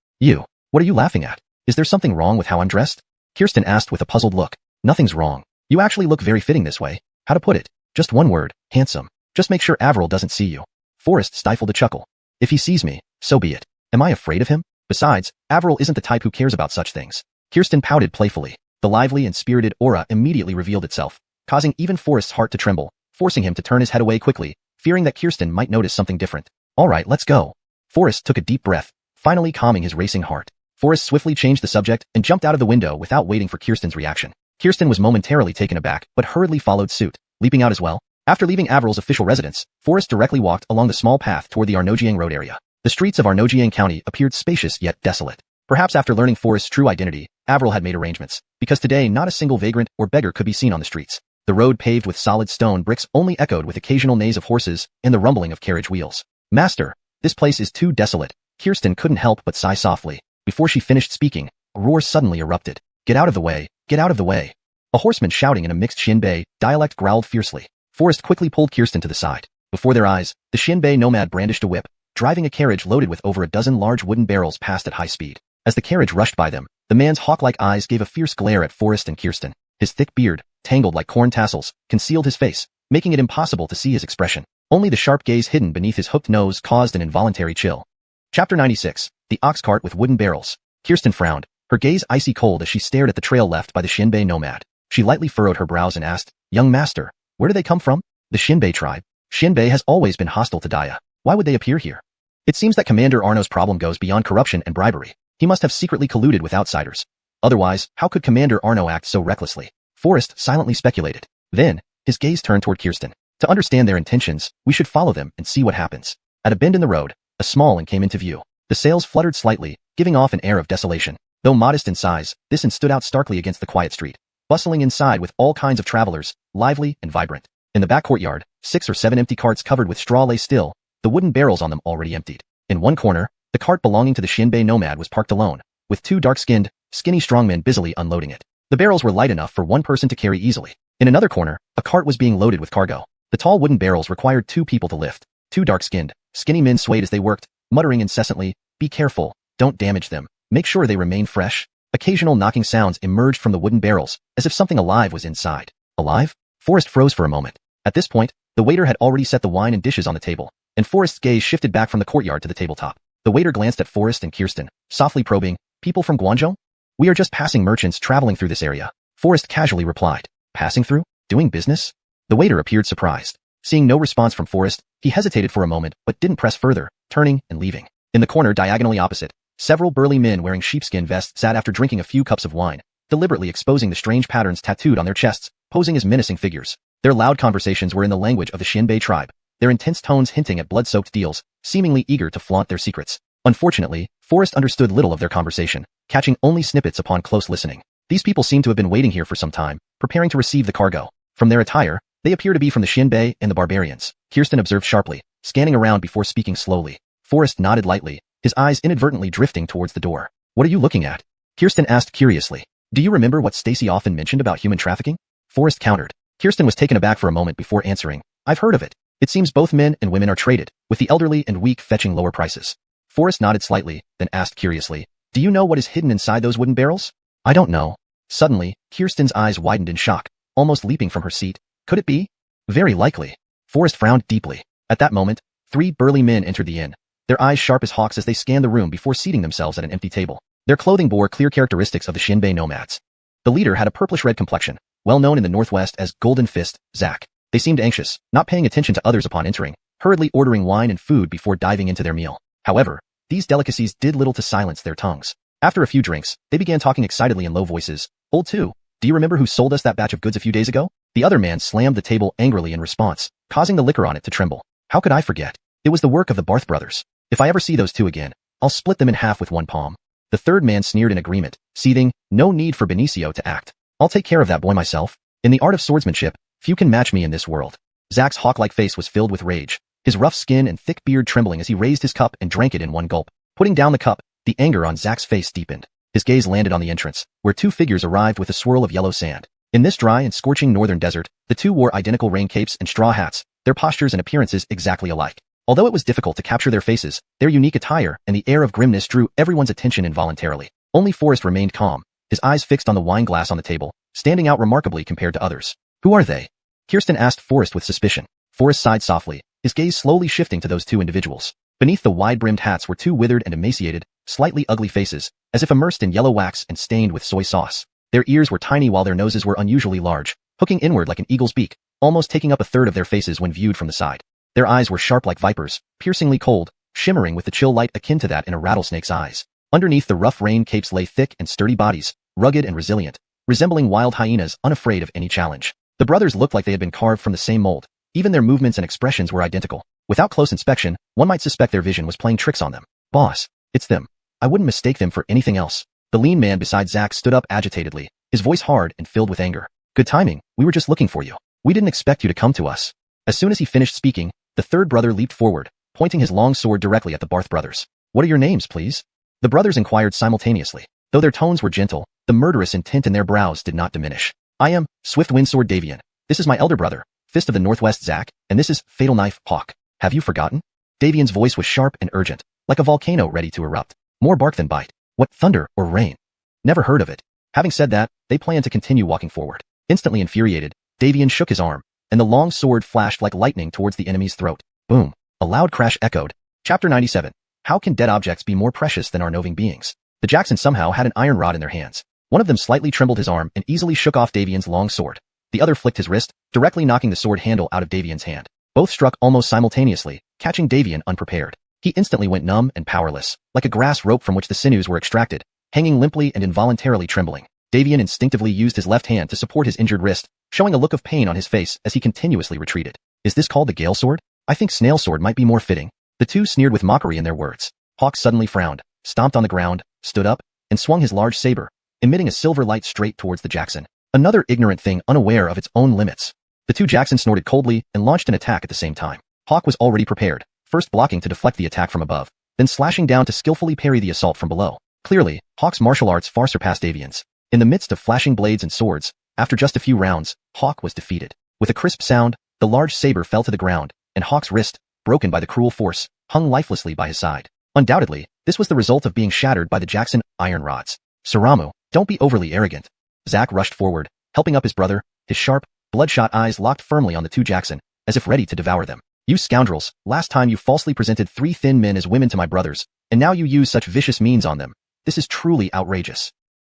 What are you laughing at? Is there something wrong with how I'm dressed?" Kirsten asked with a puzzled look. "Nothing's wrong. You actually look very fitting this way. How to put it? Just one word, handsome. Just make sure Avril doesn't see you." Forrest stifled a chuckle. "If he sees me, so be it. Am I afraid of him? Besides, Avril isn't the type who cares about such things." Kirsten pouted playfully. The lively and spirited aura immediately revealed itself, causing even Forrest's heart to tremble, forcing him to turn his head away quickly, fearing that Kirsten might notice something different. "All right, let's go." Forrest took a deep breath, finally calming his racing heart. Forrest swiftly changed the subject and jumped out of the window without waiting for Kirsten's reaction. Kirsten was momentarily taken aback, but hurriedly followed suit, leaping out as well. After leaving Avril's official residence, Forrest directly walked along the small path toward the Arnojiang Road area. The streets of Arnojiang County appeared spacious yet desolate. Perhaps after learning Forrest's true identity, Avril had made arrangements, because today not a single vagrant or beggar could be seen on the streets. The road paved with solid stone bricks only echoed with occasional neighs of horses and the rumbling of carriage wheels. "Master, this place is too desolate." Kirsten couldn't help but sigh softly. Before she finished speaking, a roar suddenly erupted. "Get out of the way! Get out of the way!" A horseman shouting in a mixed Xianbei dialect growled fiercely. Forrest quickly pulled Kirsten to the side. Before their eyes, the Xianbei nomad brandished a whip, driving a carriage loaded with over a dozen large wooden barrels past at high speed. As the carriage rushed by them, the man's hawk-like eyes gave a fierce glare at Forrest and Kirsten. His thick beard, tangled like corn tassels, concealed his face, making it impossible to see his expression. Only the sharp gaze hidden beneath his hooked nose caused an involuntary chill. Chapter 96. The Ox Cart with Wooden Barrels. Kirsten frowned, her gaze icy cold as she stared at the trail left by the Xinbei nomad. She lightly furrowed her brows and asked, "Young master, where do they come from?" "The Xinbei tribe. Xinbei has always been hostile to Daya. Why would they appear here?" It seems that Commander Arno's problem goes beyond corruption and bribery. He must have secretly colluded with outsiders. Otherwise, how could Commander Arno act so recklessly? Forrest silently speculated. Then, his gaze turned toward Kirsten. To understand their intentions, we should follow them and see what happens. At a bend in the road, a small inn came into view. The sails fluttered slightly, giving off an air of desolation. Though modest in size, this inn stood out starkly against the quiet street, bustling inside with all kinds of travelers, lively and vibrant. In the back courtyard, 6 or 7 empty carts covered with straw lay still, the wooden barrels on them already emptied. In one corner, the cart belonging to the Xinbei nomad was parked alone, with 2 dark-skinned, skinny strongmen busily unloading it. The barrels were light enough for one person to carry easily. In another corner, a cart was being loaded with cargo. The tall wooden barrels required 2 people to lift. 2 dark-skinned, skinny men swayed as they worked, muttering incessantly, "Be careful, don't damage them, make sure they remain fresh." Occasional knocking sounds emerged from the wooden barrels, as if something alive was inside. Alive? Forrest froze for a moment. At this point, the waiter had already set the wine and dishes on the table, and Forrest's gaze shifted back from the courtyard to the tabletop. The waiter glanced at Forrest and Kirsten, softly probing, "People from Guangzhou?" "We are just passing merchants traveling through this area," Forrest casually replied. "Passing through? Doing business?" The waiter appeared surprised. Seeing no response from Forrest, he hesitated for a moment but didn't press further, turning and leaving. In the corner diagonally opposite, several burly men wearing sheepskin vests sat after drinking a few cups of wine, deliberately exposing the strange patterns tattooed on their chests, posing as menacing figures. Their loud conversations were in the language of the Xinbei tribe, their intense tones hinting at blood-soaked deals, seemingly eager to flaunt their secrets. Unfortunately, Forrest understood little of their conversation, catching only snippets upon close listening. These people seemed to have been waiting here for some time, preparing to receive the cargo. From their attire, they appear to be from the Xinbei and the barbarians, Kirsten observed sharply, scanning around before speaking slowly. Forrest nodded lightly, his eyes inadvertently drifting towards the door. "What are you looking at?" Kirsten asked curiously. "Do you remember what Stacy often mentioned about human trafficking?" Forrest countered. Kirsten was taken aback for a moment before answering. "I've heard of it. It seems both men and women are traded, with the elderly and weak fetching lower prices." Forrest nodded slightly, then asked curiously, "Do you know what is hidden inside those wooden barrels?" "I don't know." Suddenly, Kirsten's eyes widened in shock, almost leaping from her seat. "Could it be?" "Very likely." Forrest frowned deeply. At that moment, 3 burly men entered the inn, their eyes sharp as hawks as they scanned the room before seating themselves at an empty table. Their clothing bore clear characteristics of the Xinbei nomads. The leader had a purplish-red complexion, well known in the Northwest as Golden Fist, Zach. They seemed anxious, not paying attention to others upon entering, hurriedly ordering wine and food before diving into their meal. However, these delicacies did little to silence their tongues. After a few drinks, they began talking excitedly in low voices. "Old two, do you remember who sold us that batch of goods a few days ago?" The other man slammed the table angrily in response, causing the liquor on it to tremble. "How could I forget? It was the work of the Barth brothers. If I ever see those 2 again, I'll split them in half with one palm." The third man sneered in agreement, seething, "No need for Benicio to act. I'll take care of that boy myself. In the art of swordsmanship, few can match me in this world." Zach's hawk-like face was filled with rage, his rough skin and thick beard trembling as he raised his cup and drank it in one gulp. Putting down the cup, the anger on Zach's face deepened. His gaze landed on the entrance, where 2 figures arrived with a swirl of yellow sand. In this dry and scorching northern desert, the 2 wore identical rain capes and straw hats, their postures and appearances exactly alike. Although it was difficult to capture their faces, their unique attire and the air of grimness drew everyone's attention involuntarily. Only Forrest remained calm, his eyes fixed on the wine glass on the table, standing out remarkably compared to others. "Who are they?" Kirsten asked Forrest with suspicion. Forrest sighed softly, his gaze slowly shifting to those 2 individuals. Beneath the wide-brimmed hats were 2 withered and emaciated, slightly ugly faces, as if immersed in yellow wax and stained with soy sauce. Their ears were tiny while their noses were unusually large, hooking inward like an eagle's beak, almost taking up a third of their faces when viewed from the side. Their eyes were sharp like vipers, piercingly cold, shimmering with the chill light akin to that in a rattlesnake's eyes. Underneath the rough rain capes lay thick and sturdy bodies, rugged and resilient, resembling wild hyenas unafraid of any challenge. The brothers looked like they had been carved from the same mold. Even their movements and expressions were identical. Without close inspection, one might suspect their vision was playing tricks on them. "Boss, it's them. I wouldn't mistake them for anything else." The lean man beside Zach stood up agitatedly, his voice hard and filled with anger. "Good timing, we were just looking for you. We didn't expect you to come to us." As soon as he finished speaking, the third brother leaped forward, pointing his long sword directly at the Barth brothers. "What are your names, please?" The brothers inquired simultaneously. Though their tones were gentle, the murderous intent in their brows did not diminish. "I am Swift Windsword Davian. This is my elder brother, Fist of the Northwest Zach, and this is Fatal Knife Hawk. Have you forgotten?" Davian's voice was sharp and urgent, like a volcano ready to erupt. "More bark than bite. What thunder or rain? Never heard of it." Having said that, they planned to continue walking forward. Instantly infuriated, Davian shook his arm, and the long sword flashed like lightning towards the enemy's throat. Boom. A loud crash echoed. Chapter 97. How can dead objects be more precious than our knowing beings? The Jackson somehow had an iron rod in their hands. One of them slightly trembled his arm and easily shook off Davian's long sword. The other flicked his wrist, directly knocking the sword handle out of Davian's hand. Both struck almost simultaneously, catching Davian unprepared. He instantly went numb and powerless, like a grass rope from which the sinews were extracted, hanging limply and involuntarily trembling. Davian instinctively used his left hand to support his injured wrist, showing a look of pain on his face as he continuously retreated. Is this called the Gale Sword? I think Snail Sword might be more fitting. The two sneered with mockery in their words. Hawk suddenly frowned, stomped on the ground, stood up, and swung his large saber, emitting a silver light straight towards the Jackson. Another ignorant thing unaware of its own limits. The two Jacksons snorted coldly and launched an attack at the same time. Hawk was already prepared, first blocking to deflect the attack from above, then slashing down to skillfully parry the assault from below. Clearly, Hawk's martial arts far surpassed Davian's. In the midst of flashing blades and swords, after just a few rounds, Hawk was defeated. With a crisp sound, the large saber fell to the ground, and Hawk's wrist, broken by the cruel force, hung lifelessly by his side. Undoubtedly, this was the result of being shattered by the Jackson iron rods. Saramu, don't be overly arrogant. Zack rushed forward, helping up his brother, his sharp, bloodshot eyes locked firmly on the two Jackson, as if ready to devour them. You scoundrels, last time you falsely presented 3 thin men as women to my brothers, and now you use such vicious means on them. This is truly outrageous.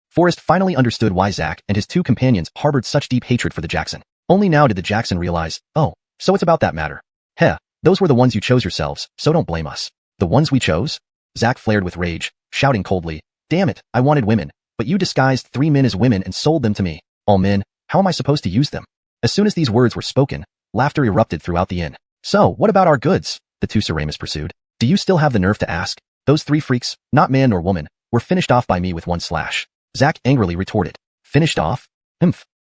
Forrest finally understood why Zack and his two companions harbored such deep hatred for the Jackson. Only now did the Jackson realize, oh, so it's about that matter. Heh, those were the ones you chose yourselves, so don't blame us. The ones we chose? Zack flared with rage, shouting coldly, damn it, I wanted women, but you disguised 3 men as women and sold them to me. All men, how am I supposed to use them? As soon as these words were spoken, laughter erupted throughout the inn. So, what about our goods? The two Saramis pursued. Do you still have the nerve to ask? Those 3 freaks, not man nor woman, were finished off by me with one slash. Zack angrily retorted. Finished off?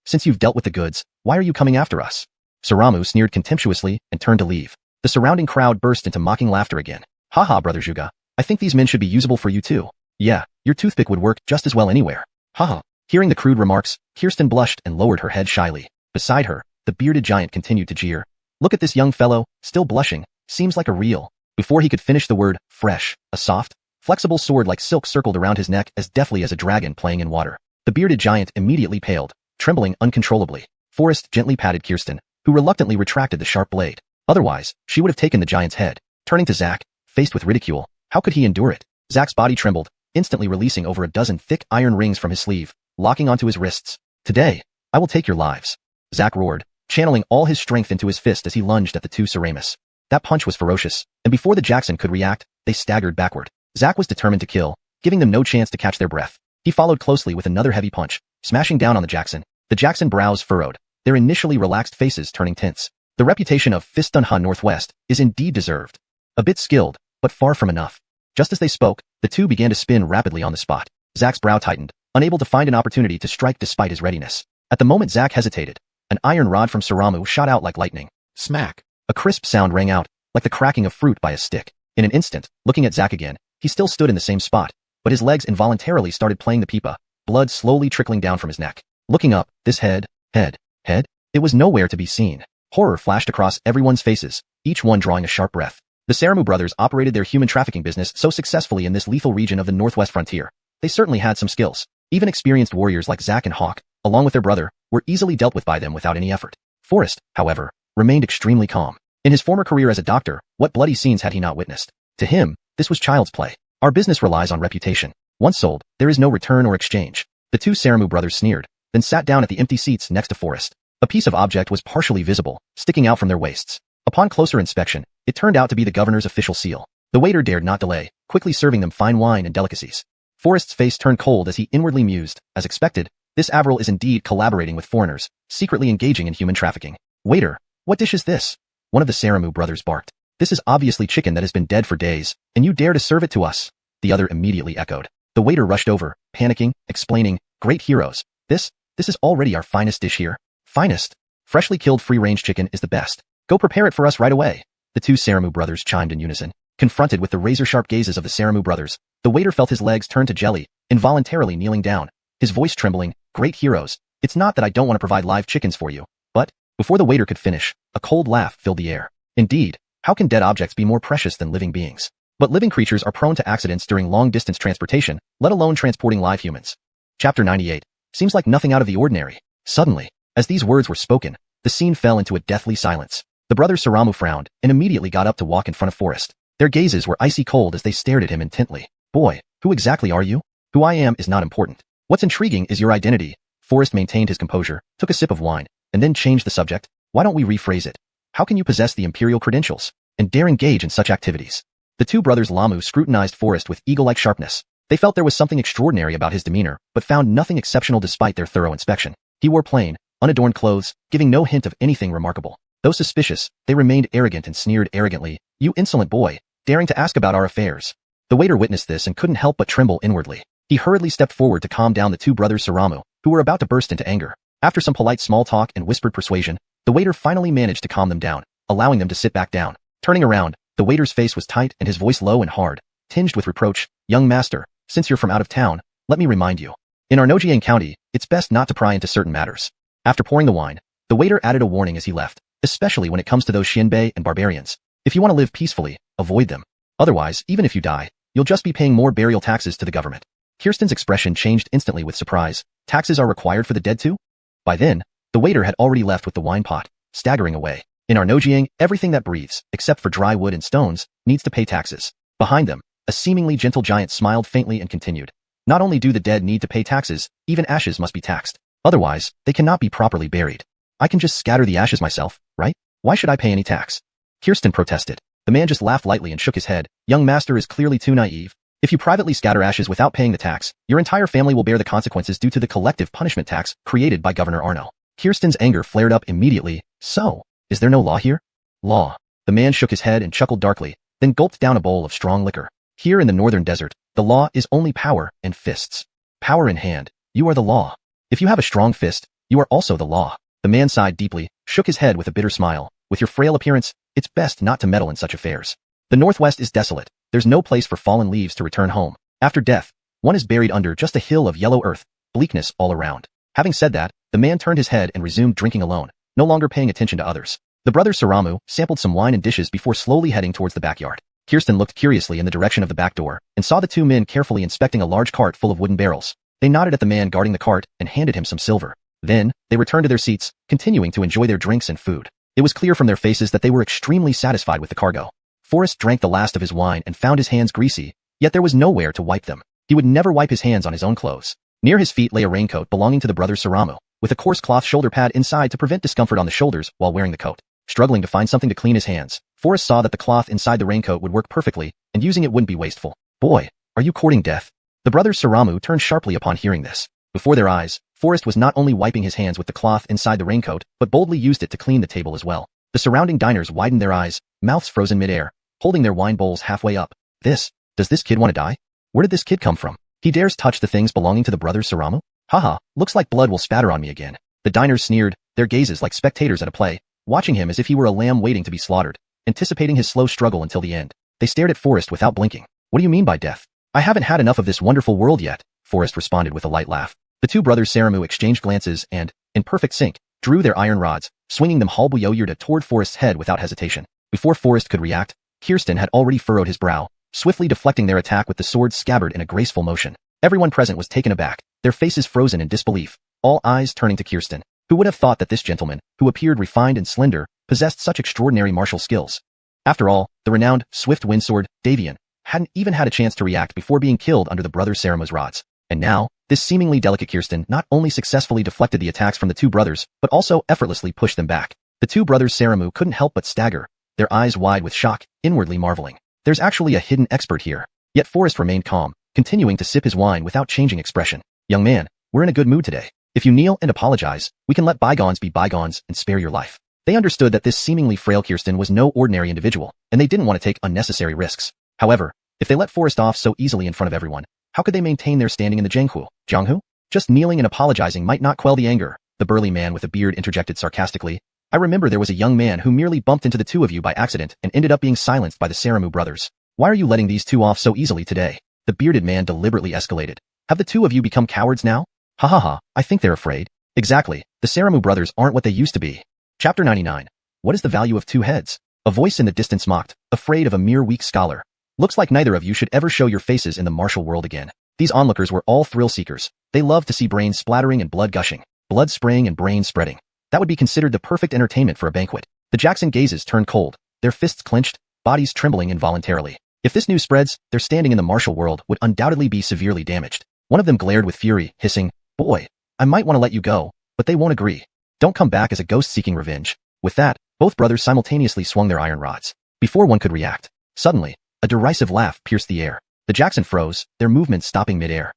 Since you've dealt with the goods, why are you coming after us? Saramu sneered contemptuously and turned to leave. The surrounding crowd burst into mocking laughter again. Haha, brother Zhuge, I think these men should be usable for you too. Yeah, your toothpick would work just as well anywhere. Haha. Hearing the crude remarks, Kirsten blushed and lowered her head shyly. Beside her, the bearded giant continued to jeer. Look at this young fellow, still blushing, seems like a real. Before he could finish the word, fresh, a soft, flexible sword like silk circled around his neck as deftly as a dragon playing in water. The bearded giant immediately paled, trembling uncontrollably. Forrest gently patted Kirsten, who reluctantly retracted the sharp blade. Otherwise, she would have taken the giant's head. Turning to Zack, faced with ridicule, how could he endure it? Zack's body trembled, instantly releasing over a dozen thick iron rings from his sleeve, locking onto his wrists. Today, I will take your lives. Zack roared, channeling all his strength into his fist as he lunged at the two Saramis. That punch was ferocious, and before the Jackson could react, they staggered backward. Zack was determined to kill, giving them no chance to catch their breath. He followed closely with another heavy punch, smashing down on the Jackson. The Jackson brows furrowed, their initially relaxed faces turning tense. The reputation of Fistunhan Northwest is indeed deserved. A bit skilled, but far from enough. Just as they spoke, the two began to spin rapidly on the spot. Zack's brow tightened, unable to find an opportunity to strike despite his readiness. At the moment Zack hesitated, an iron rod from Saramu shot out like lightning. Smack! A crisp sound rang out, like the cracking of fruit by a stick. In an instant, looking at Zack again, he still stood in the same spot, but his legs involuntarily started playing the pipa, blood slowly trickling down from his neck. Looking up, this head, it was nowhere to be seen. Horror flashed across everyone's faces, each one drawing a sharp breath. The Saramu brothers operated their human trafficking business so successfully in this lethal region of the northwest frontier. They certainly had some skills. Even experienced warriors like Zack and Hawk, along with their brother, were easily dealt with by them without any effort. Forrest, however, remained extremely calm. In his former career as a doctor, what bloody scenes had he not witnessed? To him, this was child's play. Our business relies on reputation. Once sold, there is no return or exchange. The two Saramu brothers sneered, then sat down at the empty seats next to Forrest. A piece of object was partially visible, sticking out from their waists. Upon closer inspection, it turned out to be the governor's official seal. The waiter dared not delay, quickly serving them fine wine and delicacies. Forrest's face turned cold as he inwardly mused, as expected, this Avril is indeed collaborating with foreigners, secretly engaging in human trafficking. Waiter, what dish is this? One of the Saramu brothers barked. This is obviously chicken that has been dead for days, and you dare to serve it to us? The other immediately echoed. The waiter rushed over, panicking, explaining, great heroes. This is already our finest dish here. Finest? Freshly killed free-range chicken is the best. Go prepare it for us right away. The two Saramu brothers chimed in unison. Confronted with the razor-sharp gazes of the Saramu brothers, the waiter felt his legs turn to jelly, involuntarily kneeling down, his voice trembling, great heroes. It's not that I don't want to provide live chickens for you, but, before the waiter could finish, a cold laugh filled the air. Indeed, how can dead objects be more precious than living beings? But living creatures are prone to accidents during long-distance transportation, let alone transporting live humans. Chapter 98. Seems like nothing out of the ordinary. Suddenly, as these words were spoken, The scene fell into a deathly silence. The brothers Saramu frowned and immediately got up to walk in front of Forrest. Their gazes were icy cold as they stared at him intently. Boy, who exactly are you? Who I am is not important. What's intriguing is your identity. Forrest maintained his composure, took a sip of wine, and then changed the subject. Why don't we rephrase it? How can you possess the imperial credentials and dare engage in such activities? The two brothers Lamu scrutinized Forrest with eagle-like sharpness. They felt there was something extraordinary about his demeanor, but found nothing exceptional despite their thorough inspection. He wore plain, unadorned clothes, giving no hint of anything remarkable. Though suspicious, they remained arrogant and sneered arrogantly, "You insolent boy, daring to ask about our affairs." The waiter witnessed this and couldn't help but tremble inwardly. He hurriedly stepped forward to calm down the two brothers Saramu, who were about to burst into anger. After some polite small talk and whispered persuasion, the waiter finally managed to calm them down, allowing them to sit back down. Turning around, the waiter's face was tight and his voice low and hard, tinged with reproach. "Young master, since you're from out of town, let me remind you. In our Nojiang County, it's best not to pry into certain matters." After pouring the wine, the waiter added a warning as he left, especially when it comes to those Xianbei and barbarians. If you want to live peacefully, avoid them. Otherwise, even if you die, you'll just be paying more burial taxes to the government. Kirsten's expression changed instantly with surprise. Taxes are required for the dead too? By then, the waiter had already left with the wine pot, staggering away. In our Nojiang, everything that breathes, except for dry wood and stones, needs to pay taxes. Behind them, a seemingly gentle giant smiled faintly and continued. Not only do the dead need to pay taxes, even ashes must be taxed. Otherwise, they cannot be properly buried. I can just scatter the ashes myself, right? Why should I pay any tax? Kirsten protested. The man just laughed lightly and shook his head. Young master is clearly too naive. If you privately scatter ashes without paying the tax, your entire family will bear the consequences due to the collective punishment tax created by Governor Arno. Kirsten's anger flared up immediately. So, is there no law here? Law. The man shook his head and chuckled darkly, then gulped down a bowl of strong liquor. Here in the northern desert, the law is only power and fists. Power in hand, you are the law. If you have a strong fist, you are also the law. The man sighed deeply, shook his head with a bitter smile. With your frail appearance, it's best not to meddle in such affairs. The Northwest is desolate. There's no place for fallen leaves to return home. After death, one is buried under just a hill of yellow earth, bleakness all around. Having said that, the man turned his head and resumed drinking alone, no longer paying attention to others. The brothers Saramu sampled some wine and dishes before slowly heading towards the backyard. Kirsten looked curiously in the direction of the back door and saw the two men carefully inspecting a large cart full of wooden barrels. They nodded at the man guarding the cart and handed him some silver. Then, they returned to their seats, continuing to enjoy their drinks and food. It was clear from their faces that they were extremely satisfied with the cargo. Forrest drank the last of his wine and found his hands greasy, yet there was nowhere to wipe them. He would never wipe his hands on his own clothes. Near his feet lay a raincoat belonging to the brothers Saramu, with a coarse cloth shoulder pad inside to prevent discomfort on the shoulders while wearing the coat. Struggling to find something to clean his hands, Forrest saw that the cloth inside the raincoat would work perfectly, and using it wouldn't be wasteful. Boy, are you courting death? The brothers Saramu turned sharply upon hearing this. Before their eyes, Forrest was not only wiping his hands with the cloth inside the raincoat, but boldly used it to clean the table as well. The surrounding diners widened their eyes, mouths frozen midair, holding their wine bowls halfway up. Does this kid want to die? Where did this kid come from? He dares touch the things belonging to the brothers Saramu? Haha, looks like blood will spatter on me again. The diners sneered, their gazes like spectators at a play, watching him as if he were a lamb waiting to be slaughtered, anticipating his slow struggle until the end. They stared at Forrest without blinking. What do you mean by death? I haven't had enough of this wonderful world yet, Forrest responded with a light laugh. The two brothers Saramu exchanged glances and, in perfect sync, drew their iron rods, swinging them halbuyoyurda toward Forrest's head without hesitation. Before Forrest could react, Kirsten had already furrowed his brow, swiftly deflecting their attack with the sword's scabbard in a graceful motion. Everyone present was taken aback, their faces frozen in disbelief, all eyes turning to Kirsten. Who would have thought that this gentleman, who appeared refined and slender, possessed such extraordinary martial skills? After all, the renowned, swift windsword, Davian, hadn't even had a chance to react before being killed under the brothers Saramu's rods. And now, this seemingly delicate Kirsten not only successfully deflected the attacks from the two brothers, but also effortlessly pushed them back. The two brothers Saramu couldn't help but stagger, their eyes wide with shock, inwardly marveling. There's actually a hidden expert here. Yet Forrest remained calm, continuing to sip his wine without changing expression. Young man, we're in a good mood today. If you kneel and apologize, we can let bygones be bygones and spare your life. They understood that this seemingly frail Kirsten was no ordinary individual, and they didn't want to take unnecessary risks. However, if they let Forrest off so easily in front of everyone, how could they maintain their standing in the Jianghu? Just kneeling and apologizing might not quell the anger, the burly man with a beard interjected sarcastically. I remember there was a young man who merely bumped into the two of you by accident and ended up being silenced by the Saramu brothers. Why are you letting these two off so easily today? The bearded man deliberately escalated. Have the two of you become cowards now? Ha ha ha, I think they're afraid. Exactly, the Saramu brothers aren't what they used to be. Chapter 99. What is the value of two heads? A voice in the distance mocked, afraid of a mere weak scholar. Looks like neither of you should ever show your faces in the martial world again. These onlookers were all thrill seekers. They loved to see brains splattering and blood gushing, blood spraying and brain spreading. That would be considered the perfect entertainment for a banquet. The Jackson gazes turned cold, their fists clenched, bodies trembling involuntarily. If this news spreads, their standing in the martial world would undoubtedly be severely damaged. One of them glared with fury, hissing, "Boy, I might want to let you go, but they won't agree. Don't come back as a ghost seeking revenge." With that, both brothers simultaneously swung their iron rods. Before one could react, suddenly, a derisive laugh pierced the air. The Jackson froze, their movements stopping mid-air.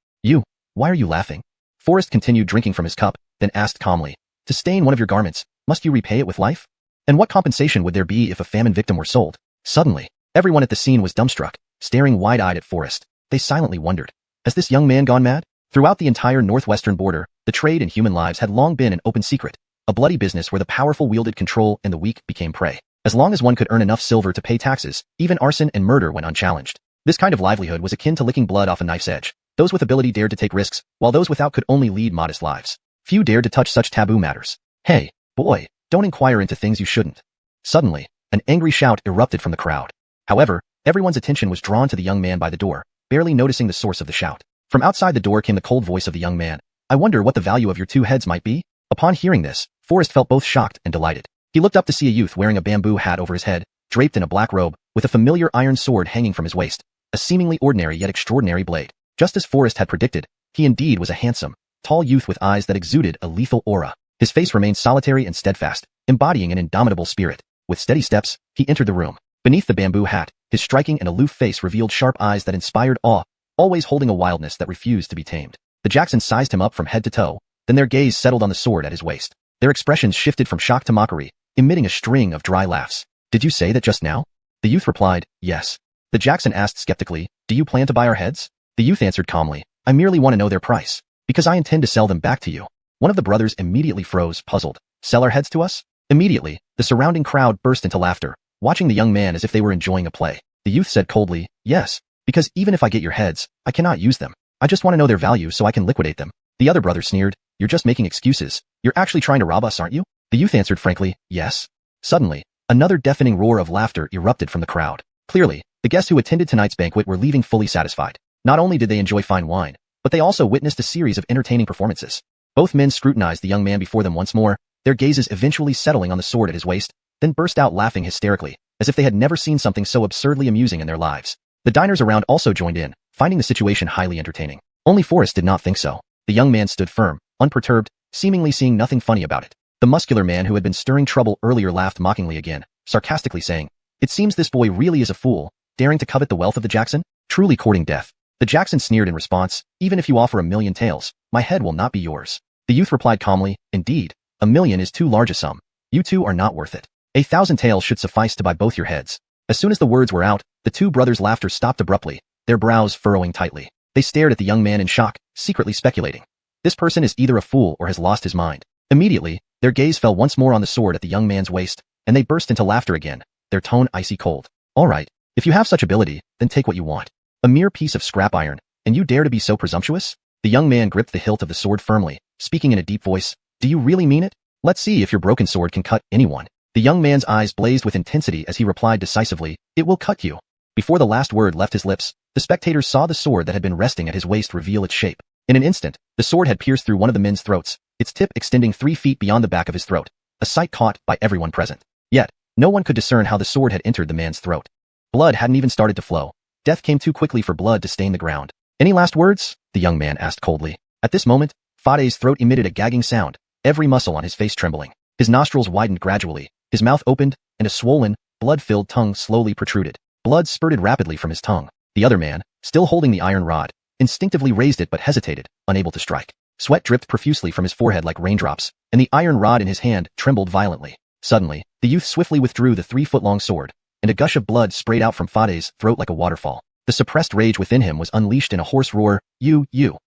Why are you laughing?" Forrest continued drinking from his cup, then asked calmly, "To stain one of your garments, must you repay it with life? And what compensation would there be if a famine victim were sold?" Suddenly, everyone at the scene was dumbstruck, staring wide-eyed at Forrest. They silently wondered, has this young man gone mad? Throughout the entire northwestern border, the trade in human lives had long been an open secret, a bloody business where the powerful wielded control and the weak became prey. As long as one could earn enough silver to pay taxes, even arson and murder went unchallenged. This kind of livelihood was akin to licking blood off a knife's edge. Those with ability dared to take risks, while those without could only lead modest lives. Few dared to touch such taboo matters. "Hey, boy, don't inquire into things you shouldn't." Suddenly, an angry shout erupted from the crowd. However, everyone's attention was drawn to the young man by the door, barely noticing the source of the shout. From outside the door came the cold voice of the young man. "I wonder what the value of your 2 heads might be?" Upon hearing this, Forrest felt both shocked and delighted. He looked up to see a youth wearing a bamboo hat over his head, draped in a black robe, with a familiar iron sword hanging from his waist, a seemingly ordinary yet extraordinary blade. Just as Forrest had predicted, he indeed was a handsome, tall youth with eyes that exuded a lethal aura. His face remained solitary and steadfast, embodying an indomitable spirit. With steady steps, he entered the room. Beneath the bamboo hat, his striking and aloof face revealed sharp eyes that inspired awe, always holding a wildness that refused to be tamed. The Jacksons sized him up from head to toe, then their gaze settled on the sword at his waist. Their expressions shifted from shock to mockery, emitting a string of dry laughs. "Did you say that just now?" The youth replied, "Yes." The Jackson asked skeptically, "Do you plan to buy our heads?" The youth answered calmly, "I merely want to know their price, because I intend to sell them back to you." One of the brothers immediately froze, puzzled. "Sell our heads to us?" Immediately, the surrounding crowd burst into laughter, watching the young man as if they were enjoying a play. The youth said coldly, "Yes, because even if I get your heads, I cannot use them. I just want to know their value so I can liquidate them." The other brother sneered, "You're just making excuses. You're actually trying to rob us, aren't you?" The youth answered frankly, "Yes." Suddenly, another deafening roar of laughter erupted from the crowd. Clearly, the guests who attended tonight's banquet were leaving fully satisfied. Not only did they enjoy fine wine, but they also witnessed a series of entertaining performances. Both men scrutinized the young man before them once more, their gazes eventually settling on the sword at his waist, then burst out laughing hysterically, as if they had never seen something so absurdly amusing in their lives. The diners around also joined in, finding the situation highly entertaining. Only Forrest did not think so. The young man stood firm, unperturbed, seemingly seeing nothing funny about it. The muscular man who had been stirring trouble earlier laughed mockingly again, sarcastically saying, "It seems this boy really is a fool, daring to covet the wealth of the Jackson, truly courting death." The Jackson sneered in response, "Even if you offer 1,000,000 taels, my head will not be yours." The youth replied calmly, "Indeed, 1,000,000 is too large a sum. You two are not worth it. 1,000 taels should suffice to buy both your heads." As soon as the words were out, the two brothers' laughter stopped abruptly, their brows furrowing tightly. They stared at the young man in shock, secretly speculating, "This person is either a fool or has lost his mind." Immediately, their gaze fell once more on the sword at the young man's waist, and they burst into laughter again, their tone icy cold. "All right, if you have such ability, then take what you want. A mere piece of scrap iron, and you dare to be so presumptuous?" The young man gripped the hilt of the sword firmly, speaking in a deep voice, "Do you really mean it? Let's see if your broken sword can cut anyone." The young man's eyes blazed with intensity as he replied decisively, "It will cut you." Before the last word left his lips, the spectators saw the sword that had been resting at his waist reveal its shape. In an instant, the sword had pierced through one of the men's throats, its tip extending 3 feet beyond the back of his throat, a sight caught by everyone present. Yet, no one could discern how the sword had entered the man's throat. Blood hadn't even started to flow. Death came too quickly for blood to stain the ground. "Any last words?" the young man asked coldly. At this moment, Fade's throat emitted a gagging sound, every muscle on his face trembling. His nostrils widened gradually, his mouth opened, and a swollen, blood-filled tongue slowly protruded. Blood spurted rapidly from his tongue. The other man, still holding the iron rod, instinctively raised it but hesitated, unable to strike. Sweat dripped profusely from his forehead like raindrops, and the iron rod in his hand trembled violently. Suddenly, the youth swiftly withdrew the 3-foot-long sword, and a gush of blood sprayed out from Fade's throat like a waterfall. The suppressed rage within him was unleashed in a hoarse roar, "You!"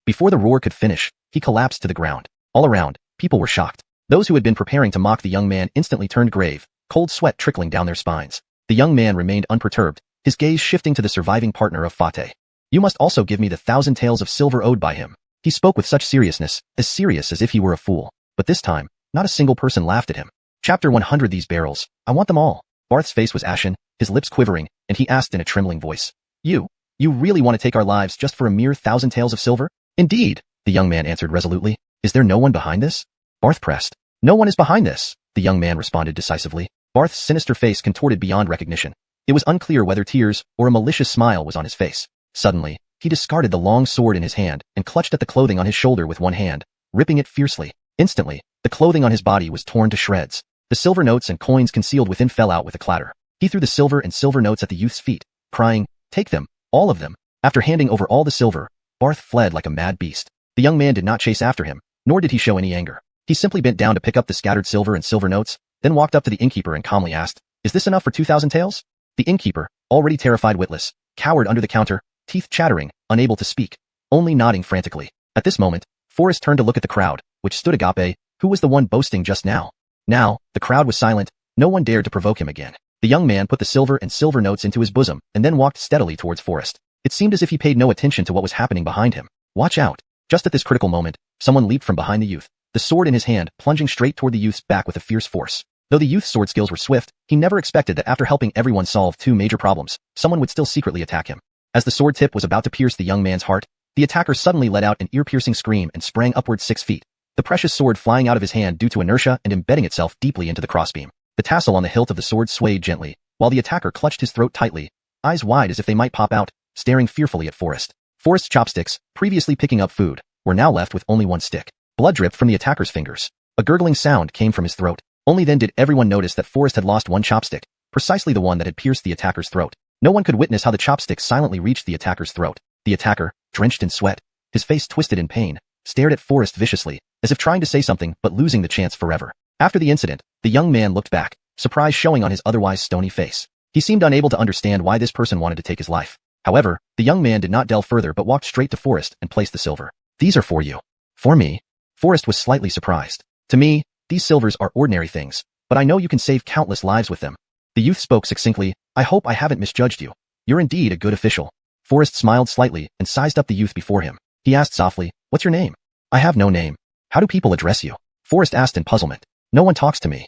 Before the roar could finish, he collapsed to the ground. All around, people were shocked. Those who had been preparing to mock the young man instantly turned grave, cold sweat trickling down their spines. The young man remained unperturbed, his gaze shifting to the surviving partner of Fate. "You must also give me the 1,000 taels of silver owed by him." He spoke with such seriousness, as serious as if he were a fool. But this time, not a single person laughed at him. Chapter 100. These barrels, I want them all. Barth's face was ashen, his lips quivering, and he asked in a trembling voice, You really want to take our lives just for a mere 1,000 taels of silver?" "Indeed," the young man answered resolutely. "Is there no one behind this?" Barth pressed, No one is behind this, the young man responded decisively. Barth's sinister face contorted beyond recognition. It was unclear whether tears or a malicious smile was on his face. Suddenly, he discarded the long sword in his hand and clutched at the clothing on his shoulder with one hand, ripping it fiercely. Instantly, the clothing on his body was torn to shreds. The silver notes and coins concealed within fell out with a clatter. He threw the silver and silver notes at the youth's feet, crying, "Take them, all of them." After handing over all the silver, Barth fled like a mad beast. The young man did not chase after him, nor did he show any anger. He simply bent down to pick up the scattered silver and silver notes, then walked up to the innkeeper and calmly asked, "Is this enough for 2,000 taels?" The innkeeper, already terrified witless, cowered under the counter, teeth chattering, unable to speak, only nodding frantically. At this moment, Forrest turned to look at the crowd, which stood agape, who was the one boasting just now. Now, the crowd was silent, no one dared to provoke him again. The young man put the silver and silver notes into his bosom and then walked steadily towards Forrest. It seemed as if he paid no attention to what was happening behind him. Watch out. Just at this critical moment, someone leaped from behind the youth, the sword in his hand plunging straight toward the youth's back with a fierce force. Though the youth's sword skills were swift, he never expected that after helping everyone solve two major problems, someone would still secretly attack him. As the sword tip was about to pierce the young man's heart, the attacker suddenly let out an ear-piercing scream and sprang upward 6 feet, the precious sword flying out of his hand due to inertia and embedding itself deeply into the crossbeam. The tassel on the hilt of the sword swayed gently, while the attacker clutched his throat tightly, eyes wide as if they might pop out, staring fearfully at Forrest. Forrest's chopsticks, previously picking up food, were now left with only one stick. Blood dripped from the attacker's fingers. A gurgling sound came from his throat. Only then did everyone notice that Forrest had lost one chopstick, precisely the one that had pierced the attacker's throat. No one could witness how the chopstick silently reached the attacker's throat. The attacker, drenched in sweat, his face twisted in pain, stared at Forrest viciously, as if trying to say something but losing the chance forever. After the incident, the young man looked back, surprise showing on his otherwise stony face. He seemed unable to understand why this person wanted to take his life. However, the young man did not delve further but walked straight to Forrest and placed the silver. "These are for you." "For me?" Forrest was slightly surprised. "To me, these silvers are ordinary things, but I know you can save countless lives with them." The youth spoke succinctly, "I hope I haven't misjudged you. You're indeed a good official." Forrest smiled slightly and sized up the youth before him. He asked softly, "What's your name?" "I have no name." "How do people address you?" Forrest asked in puzzlement. "No one talks to me."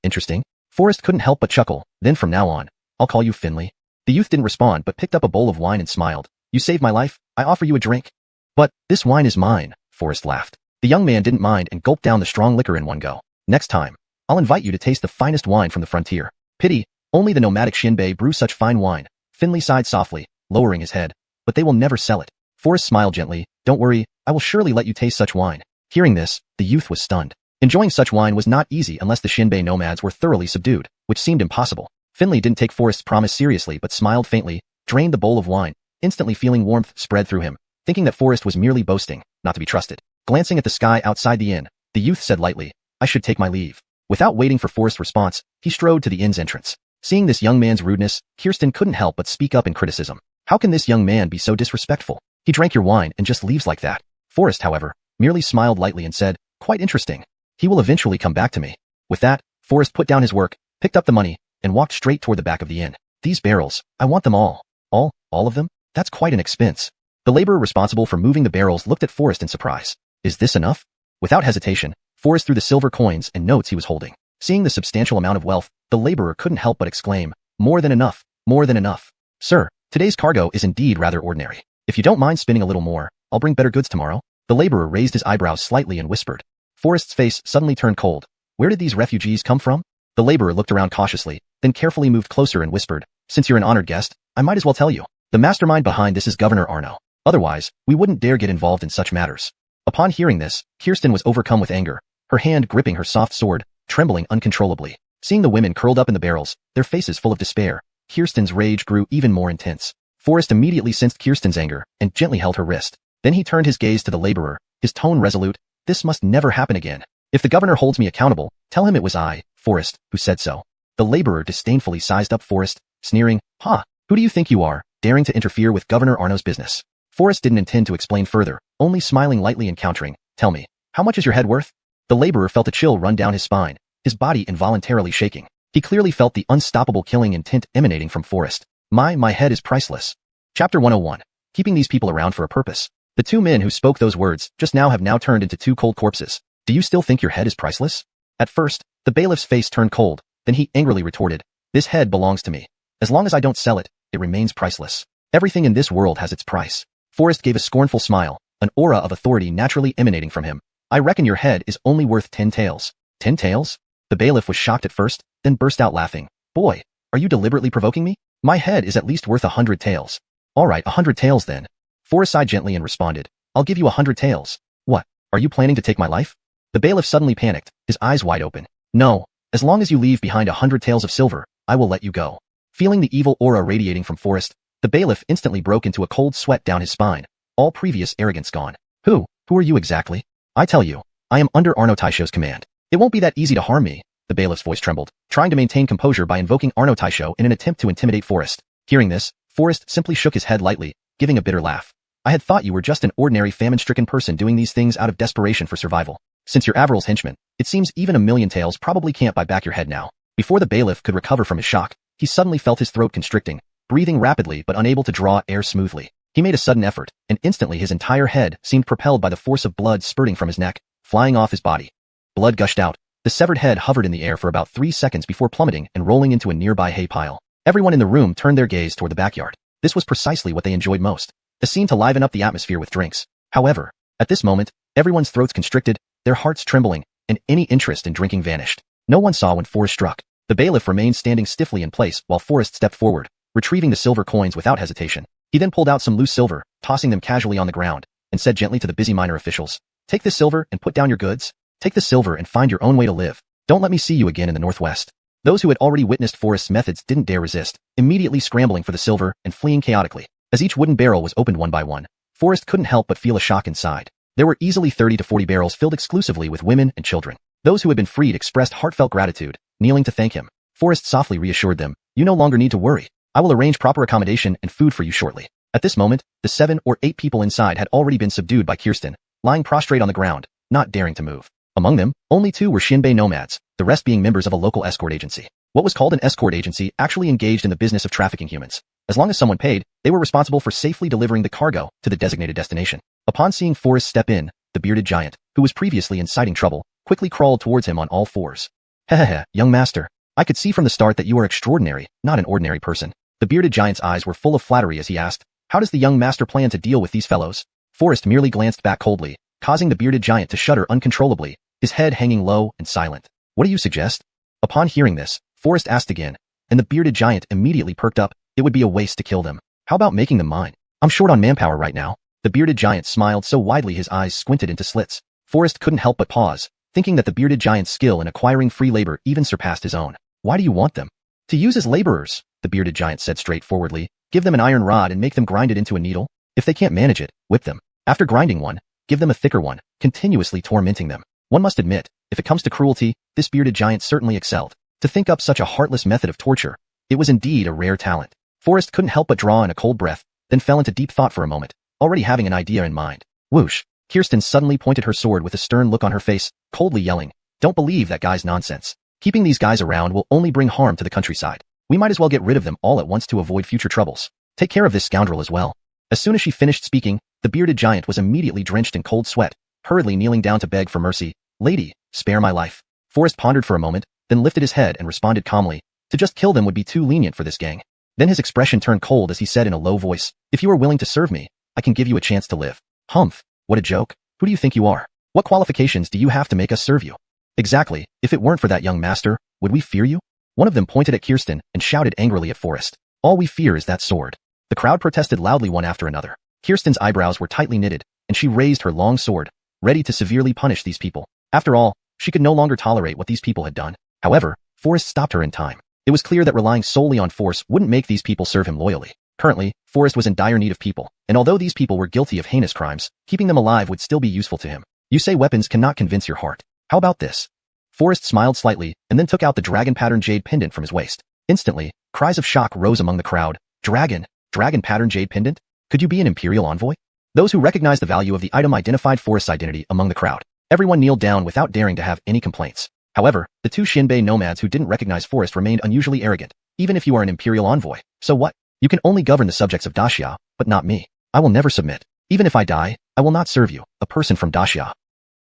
Interesting." Forrest couldn't help but chuckle. "Then from now on, I'll call you Finley." The youth didn't respond but picked up a bowl of wine and smiled. "You saved my life, I offer you a drink." "But, this wine is mine," Forrest laughed. The young man didn't mind and gulped down the strong liquor in one go. "Next time, I'll invite you to taste the finest wine from the frontier." "Pity, only the nomadic Xinbei brew such fine wine." Finley sighed softly, lowering his head. "But they will never sell it." Forrest smiled gently. "Don't worry, I will surely let you taste such wine." Hearing this, the youth was stunned. Enjoying such wine was not easy unless the Xinbei nomads were thoroughly subdued, which seemed impossible. Finley didn't take Forrest's promise seriously but smiled faintly, drained the bowl of wine, instantly feeling warmth spread through him, thinking that Forrest was merely boasting, not to be trusted. Glancing at the sky outside the inn, the youth said lightly, "I should take my leave." Without waiting for Forrest's response, he strode to the inn's entrance. Seeing this young man's rudeness, Kirsten couldn't help but speak up in criticism. "How can this young man be so disrespectful? He drank your wine and just leaves like that." Forrest, however, merely smiled lightly and said, "Quite interesting. He will eventually come back to me." With that, Forrest put down his work, picked up the money, and walked straight toward the back of the inn. "These barrels, I want them all." All of them? That's quite an expense." The laborer responsible for moving the barrels looked at Forrest in surprise. "Is this enough?" Without hesitation, Forrest threw the silver coins and notes he was holding. Seeing the substantial amount of wealth, the laborer couldn't help but exclaim, "More than enough, more than enough." "Sir, today's cargo is indeed rather ordinary. If you don't mind spending a little more, I'll bring better goods tomorrow." The laborer raised his eyebrows slightly and whispered. Forrest's face suddenly turned cold. "Where did these refugees come from?" The laborer looked around cautiously, then carefully moved closer and whispered, "Since you're an honored guest, I might as well tell you. The mastermind behind this is Governor Arno. Otherwise, we wouldn't dare get involved in such matters." Upon hearing this, Kirsten was overcome with anger, her hand gripping her soft sword, trembling uncontrollably. Seeing the women curled up in the barrels, their faces full of despair, Kirsten's rage grew even more intense. Forrest immediately sensed Kirsten's anger and gently held her wrist. Then he turned his gaze to the laborer, his tone resolute. "This must never happen again. If the governor holds me accountable, tell him it was I, Forrest, who said so." The laborer disdainfully sized up Forrest, sneering, "Ha! Who do you think you are, daring to interfere with Governor Arno's business?" Forrest didn't intend to explain further, only smiling lightly and countering, "Tell me, how much is your head worth?" The laborer felt a chill run down his spine, his body involuntarily shaking. He clearly felt the unstoppable killing intent emanating from Forrest. My head is priceless." Chapter 101. Keeping these people around for a purpose. The two men who spoke those words just now have now turned into two cold corpses. "Do you still think your head is priceless?" At first, the bailiff's face turned cold, then he angrily retorted, "This head belongs to me. As long as I don't sell it, it remains priceless. Everything in this world has its price." Forrest gave a scornful smile, an aura of authority naturally emanating from him. "I reckon your head is only worth 10 taels." 10 taels? The bailiff was shocked at first, then burst out laughing. Boy, are you deliberately provoking me? My head is at least worth 100 taels. All right, 100 taels then. Forrest sighed gently and responded, I'll give you 100 taels. What, are you planning to take my life? The bailiff suddenly panicked, his eyes wide open. No, as long as you leave behind 100 taels of silver, I will let you go. Feeling the evil aura radiating from Forrest, the bailiff instantly broke into a cold sweat down his spine, all previous arrogance gone. Who are you exactly? I tell you, I am under Arno Taisho's command. It won't be that easy to harm me. The bailiff's voice trembled, trying to maintain composure by invoking Arno Taisho in an attempt to intimidate Forrest. Hearing this, Forrest simply shook his head lightly, giving a bitter laugh. I had thought you were just an ordinary famine-stricken person doing these things out of desperation for survival. Since you're Averil's henchman, it seems even a million taels probably can't buy back your head now. Before the bailiff could recover from his shock, he suddenly felt his throat constricting, breathing rapidly but unable to draw air smoothly. He made a sudden effort, and instantly his entire head seemed propelled by the force of blood spurting from his neck, flying off his body. Blood gushed out. The severed head hovered in the air for about 3 seconds before plummeting and rolling into a nearby hay pile. Everyone in the room turned their gaze toward the backyard. This was precisely what they enjoyed most, the scene to liven up the atmosphere with drinks. However, at this moment, everyone's throats constricted, their hearts trembling, and any interest in drinking vanished. No one saw when Forrest struck. The bailiff remained standing stiffly in place while Forrest stepped forward, retrieving the silver coins without hesitation. He then pulled out some loose silver, tossing them casually on the ground, and said gently to the busy minor officials, Take this silver and put down your goods. Take the silver and find your own way to live. Don't let me see you again in the Northwest. Those who had already witnessed Forrest's methods didn't dare resist, immediately scrambling for the silver and fleeing chaotically. As each wooden barrel was opened one by one, Forrest couldn't help but feel a shock inside. There were easily 30 to 40 barrels filled exclusively with women and children. Those who had been freed expressed heartfelt gratitude, kneeling to thank him. Forrest softly reassured them, You no longer need to worry. I will arrange proper accommodation and food for you shortly. At this moment, the 7 or 8 people inside had already been subdued by Kirsten, lying prostrate on the ground, not daring to move. Among them, only 2 were Xianbei nomads, the rest being members of a local escort agency. What was called an escort agency actually engaged in the business of trafficking humans. As long as someone paid, they were responsible for safely delivering the cargo to the designated destination. Upon seeing Forrest step in, the bearded giant, who was previously inciting trouble, quickly crawled towards him on all fours. Hehehe, young master. I could see from the start that you are extraordinary, not an ordinary person. The bearded giant's eyes were full of flattery as he asked, How does the young master plan to deal with these fellows? Forrest merely glanced back coldly, causing the bearded giant to shudder uncontrollably, his head hanging low and silent. What do you suggest? Upon hearing this, Forrest asked again, and the bearded giant immediately perked up. It would be a waste to kill them. How about making them mine? I'm short on manpower right now. The bearded giant smiled so widely his eyes squinted into slits. Forrest couldn't help but pause, thinking that the bearded giant's skill in acquiring free labor even surpassed his own. Why do you want them? To use as laborers, the bearded giant said straightforwardly. Give them an iron rod and make them grind it into a needle. If they can't manage it, whip them. After grinding one, give them a thicker one, continuously tormenting them. One must admit, if it comes to cruelty, this bearded giant certainly excelled. To think up such a heartless method of torture, it was indeed a rare talent. Forrest couldn't help but draw in a cold breath, then fell into deep thought for a moment, already having an idea in mind. Whoosh! Kirsten suddenly pointed her sword with a stern look on her face, coldly yelling, Don't believe that guy's nonsense. Keeping these guys around will only bring harm to the countryside. We might as well get rid of them all at once to avoid future troubles. Take care of this scoundrel as well. As soon as she finished speaking, the bearded giant was immediately drenched in cold sweat, hurriedly kneeling down to beg for mercy. Lady, spare my life. Forrest pondered for a moment, then lifted his head and responded calmly. To just kill them would be too lenient for this gang. Then his expression turned cold as he said in a low voice, If you are willing to serve me, I can give you a chance to live. Humph, what a joke. Who do you think you are? What qualifications do you have to make us serve you? Exactly, if it weren't for that young master, would we fear you? One of them pointed at Kirsten and shouted angrily at Forrest. All we fear is that sword. The crowd protested loudly one after another. Kirsten's eyebrows were tightly knitted, and she raised her long sword, ready to severely punish these people. After all, she could no longer tolerate what these people had done. However, Forrest stopped her in time. It was clear that relying solely on force wouldn't make these people serve him loyally. Currently, Forrest was in dire need of people, and although these people were guilty of heinous crimes, keeping them alive would still be useful to him. You say weapons cannot convince your heart. How about this? Forrest smiled slightly and then took out the dragon-patterned jade pendant from his waist. Instantly, cries of shock rose among the crowd. Dragon-patterned jade pendant? Could you be an imperial envoy? Those who recognized the value of the item identified Forrest's identity among the crowd. Everyone kneeled down without daring to have any complaints. However, the 2 Xianbei nomads who didn't recognize Forrest remained unusually arrogant. Even if you are an imperial envoy, so what? You can only govern the subjects of Daxia, but not me. I will never submit. Even if I die, I will not serve you, a person from Daxia.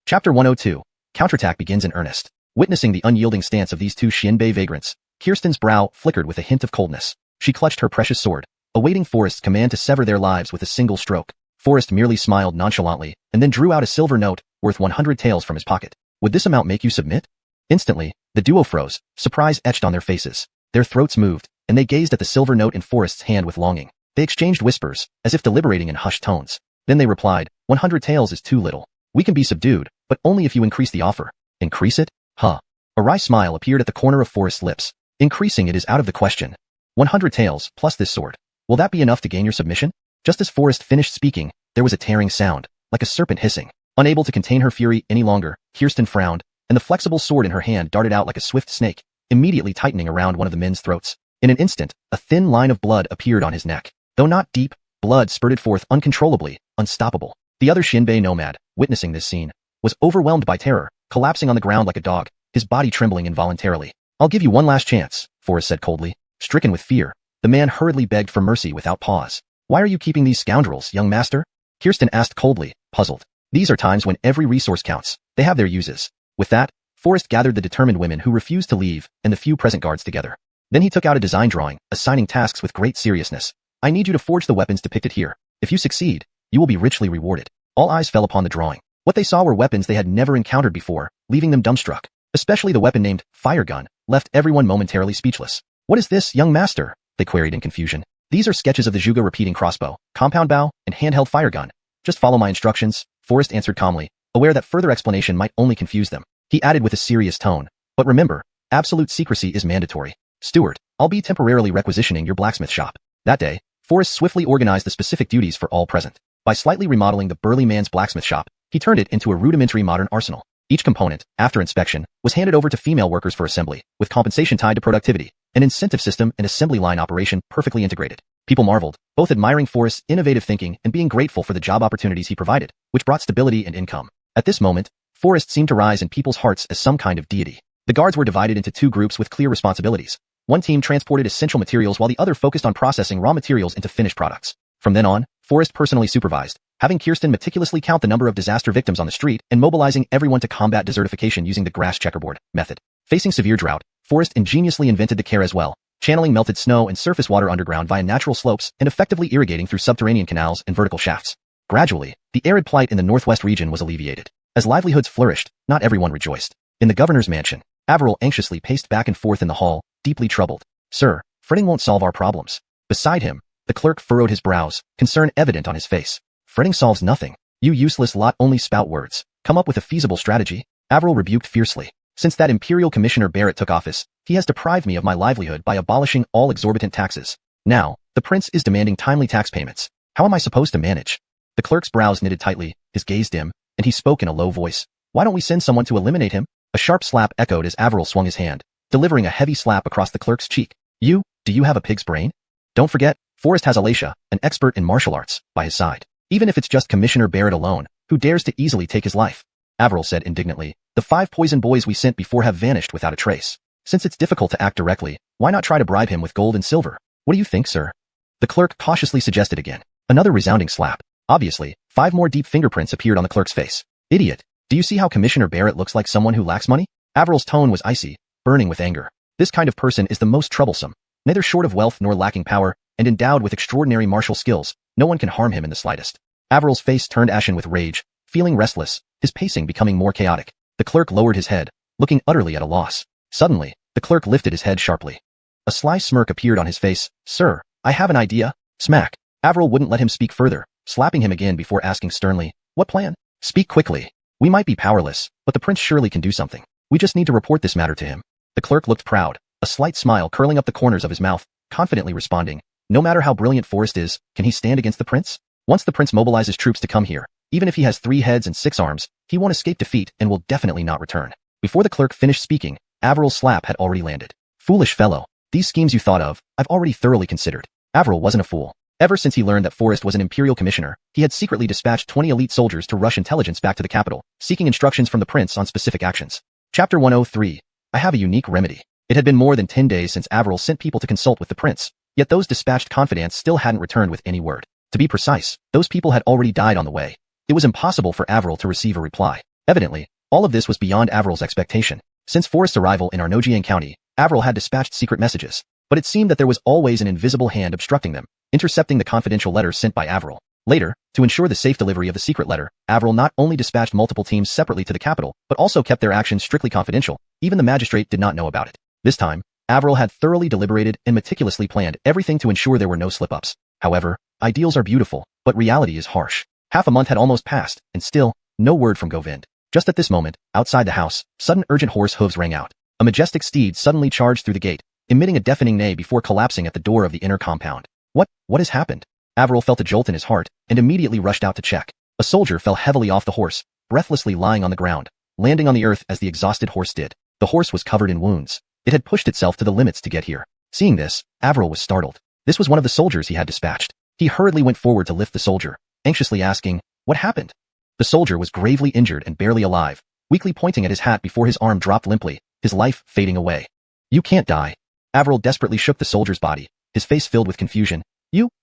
Chapter 102. Counterattack begins in earnest. Witnessing the unyielding stance of these 2 Xianbei vagrants, Kirsten's brow flickered with a hint of coldness. She clutched her precious sword, awaiting Forrest's command to sever their lives with a single stroke. Forrest merely smiled nonchalantly, and then drew out a silver note, worth 100 taels from his pocket. Would this amount make you submit? Instantly, the duo froze, surprise etched on their faces. Their throats moved, and they gazed at the silver note in Forrest's hand with longing. They exchanged whispers, as if deliberating in hushed tones. Then they replied, 100 taels is too little. We can be subdued, but only if you increase the offer. Increase it? Huh. A wry smile appeared at the corner of Forrest's lips. Increasing it is out of the question. 100 taels, plus this sword. Will that be enough to gain your submission? Just as Forrest finished speaking, there was a tearing sound, like a serpent hissing. Unable to contain her fury any longer, Kirsten frowned, and the flexible sword in her hand darted out like a swift snake, immediately tightening around one of the men's throats. In an instant, a thin line of blood appeared on his neck. Though not deep, blood spurted forth uncontrollably, unstoppable. The other Xinbei nomad, witnessing this scene, was overwhelmed by terror, collapsing on the ground like a dog, his body trembling involuntarily. I'll give you one last chance, Forrest said coldly. Stricken with fear, the man hurriedly begged for mercy without pause. Why are you keeping these scoundrels, young master? Kirsten asked coldly, puzzled. These are times when every resource counts. They have their uses. With that, Forrest gathered the determined women who refused to leave and the few present guards together. Then he took out a design drawing, assigning tasks with great seriousness. I need you to forge the weapons depicted here. If you succeed, you will be richly rewarded. All eyes fell upon the drawing. What they saw were weapons they had never encountered before, leaving them dumbstruck. Especially the weapon named fire gun left everyone momentarily speechless. What is this, young master? They queried in confusion. These are sketches of the Zhuge repeating crossbow, compound bow, and handheld fire gun. Just follow my instructions, Forrest answered calmly, aware that further explanation might only confuse them. He added with a serious tone, but remember, absolute secrecy is mandatory. Steward, I'll be temporarily requisitioning your blacksmith shop. That day, Forrest swiftly organized the specific duties for all present. By slightly remodeling the burly man's blacksmith shop, he turned it into a rudimentary modern arsenal. Each component, after inspection, was handed over to female workers for assembly, with compensation tied to productivity, an incentive system and assembly line operation perfectly integrated. People marveled, both admiring Forrest's innovative thinking and being grateful for the job opportunities he provided, which brought stability and income. At this moment, Forrest seemed to rise in people's hearts as some kind of deity. The guards were divided into two groups with clear responsibilities. One team transported essential materials while the other focused on processing raw materials into finished products. From then on, Forrest personally supervised, having Kirsten meticulously count the number of disaster victims on the street and mobilizing everyone to combat desertification using the grass checkerboard method. Facing severe drought, Forrest ingeniously invented the care as well, channeling melted snow and surface water underground via natural slopes and effectively irrigating through subterranean canals and vertical shafts. Gradually, the arid plight in the northwest region was alleviated. As livelihoods flourished, not everyone rejoiced. In the governor's mansion, Averill anxiously paced back and forth in the hall, deeply troubled. Sir, fretting won't solve our problems. Beside him, the clerk furrowed his brows, concern evident on his face. Fretting solves nothing. You useless lot only spout words. Come up with a feasible strategy. Averill rebuked fiercely. Since that Imperial Commissioner Barrett took office, he has deprived me of my livelihood by abolishing all exorbitant taxes. Now, the prince is demanding timely tax payments. How am I supposed to manage? The clerk's brows knitted tightly, his gaze dim, and he spoke in a low voice. Why don't we send someone to eliminate him? A sharp slap echoed as Averill swung his hand, delivering a heavy slap across the clerk's cheek. Do you have a pig's brain? Don't forget, Forrest has Alacia, an expert in martial arts, by his side. Even if it's just Commissioner Barrett alone, who dares to easily take his life? Averill said indignantly. The 5 poison boys we sent before have vanished without a trace. Since it's difficult to act directly, why not try to bribe him with gold and silver? What do you think, sir? The clerk cautiously suggested again. Another resounding slap. Obviously, 5 more deep fingerprints appeared on the clerk's face. Idiot! Do you see how Commissioner Barrett looks like someone who lacks money? Averill's tone was icy, burning with anger. This kind of person is the most troublesome. Neither short of wealth nor lacking power, and endowed with extraordinary martial skills, no one can harm him in the slightest. Averill's face turned ashen with rage, feeling restless, his pacing becoming more chaotic. The clerk lowered his head, looking utterly at a loss. Suddenly, the clerk lifted his head sharply. A sly smirk appeared on his face. Sir, I have an idea. Smack. Averill wouldn't let him speak further, slapping him again before asking sternly, what plan? Speak quickly. We might be powerless, but the prince surely can do something. We just need to report this matter to him. The clerk looked proud, a slight smile curling up the corners of his mouth, confidently responding, no matter how brilliant Forrest is, can he stand against the prince? Once the prince mobilizes troops to come here, even if he has 3 heads and 6 arms, he won't escape defeat and will definitely not return. Before the clerk finished speaking, Averill's slap had already landed. Foolish fellow, these schemes you thought of, I've already thoroughly considered. Averill wasn't a fool. Ever since he learned that Forrest was an imperial commissioner, he had secretly dispatched 20 elite soldiers to rush intelligence back to the capital, seeking instructions from the prince on specific actions. Chapter 103. I have a unique remedy. It had been more than 10 days since Averill sent people to consult with the prince, yet those dispatched confidants still hadn't returned with any word. To be precise, those people had already died on the way. It was impossible for Averill to receive a reply. Evidently, all of this was beyond Averill's expectation. Since Forrest's arrival in Arnojian County, Averill had dispatched secret messages, but it seemed that there was always an invisible hand obstructing them, intercepting the confidential letters sent by Averill. Later, to ensure the safe delivery of the secret letter, Avril not only dispatched multiple teams separately to the capital, but also kept their actions strictly confidential. Even the magistrate did not know about it. This time, Avril had thoroughly deliberated and meticulously planned everything to ensure there were no slip-ups. However, ideals are beautiful, but reality is harsh. Half a month had almost passed, and still, no word from Govind. Just at this moment, outside the house, sudden urgent horse hooves rang out. A majestic steed suddenly charged through the gate, emitting a deafening neigh before collapsing at the door of the inner compound. What has happened? Avril felt a jolt in his heart, and immediately rushed out to check. A soldier fell heavily off the horse, breathlessly lying on the ground, landing on the earth as the exhausted horse did. The horse was covered in wounds. It had pushed itself to the limits to get here. Seeing this, Avril was startled. This was one of the soldiers he had dispatched. He hurriedly went forward to lift the soldier, anxiously asking, "What happened?" The soldier was gravely injured and barely alive, weakly pointing at his hat before his arm dropped limply, his life fading away. "You can't die." Avril desperately shook the soldier's body, his face filled with confusion.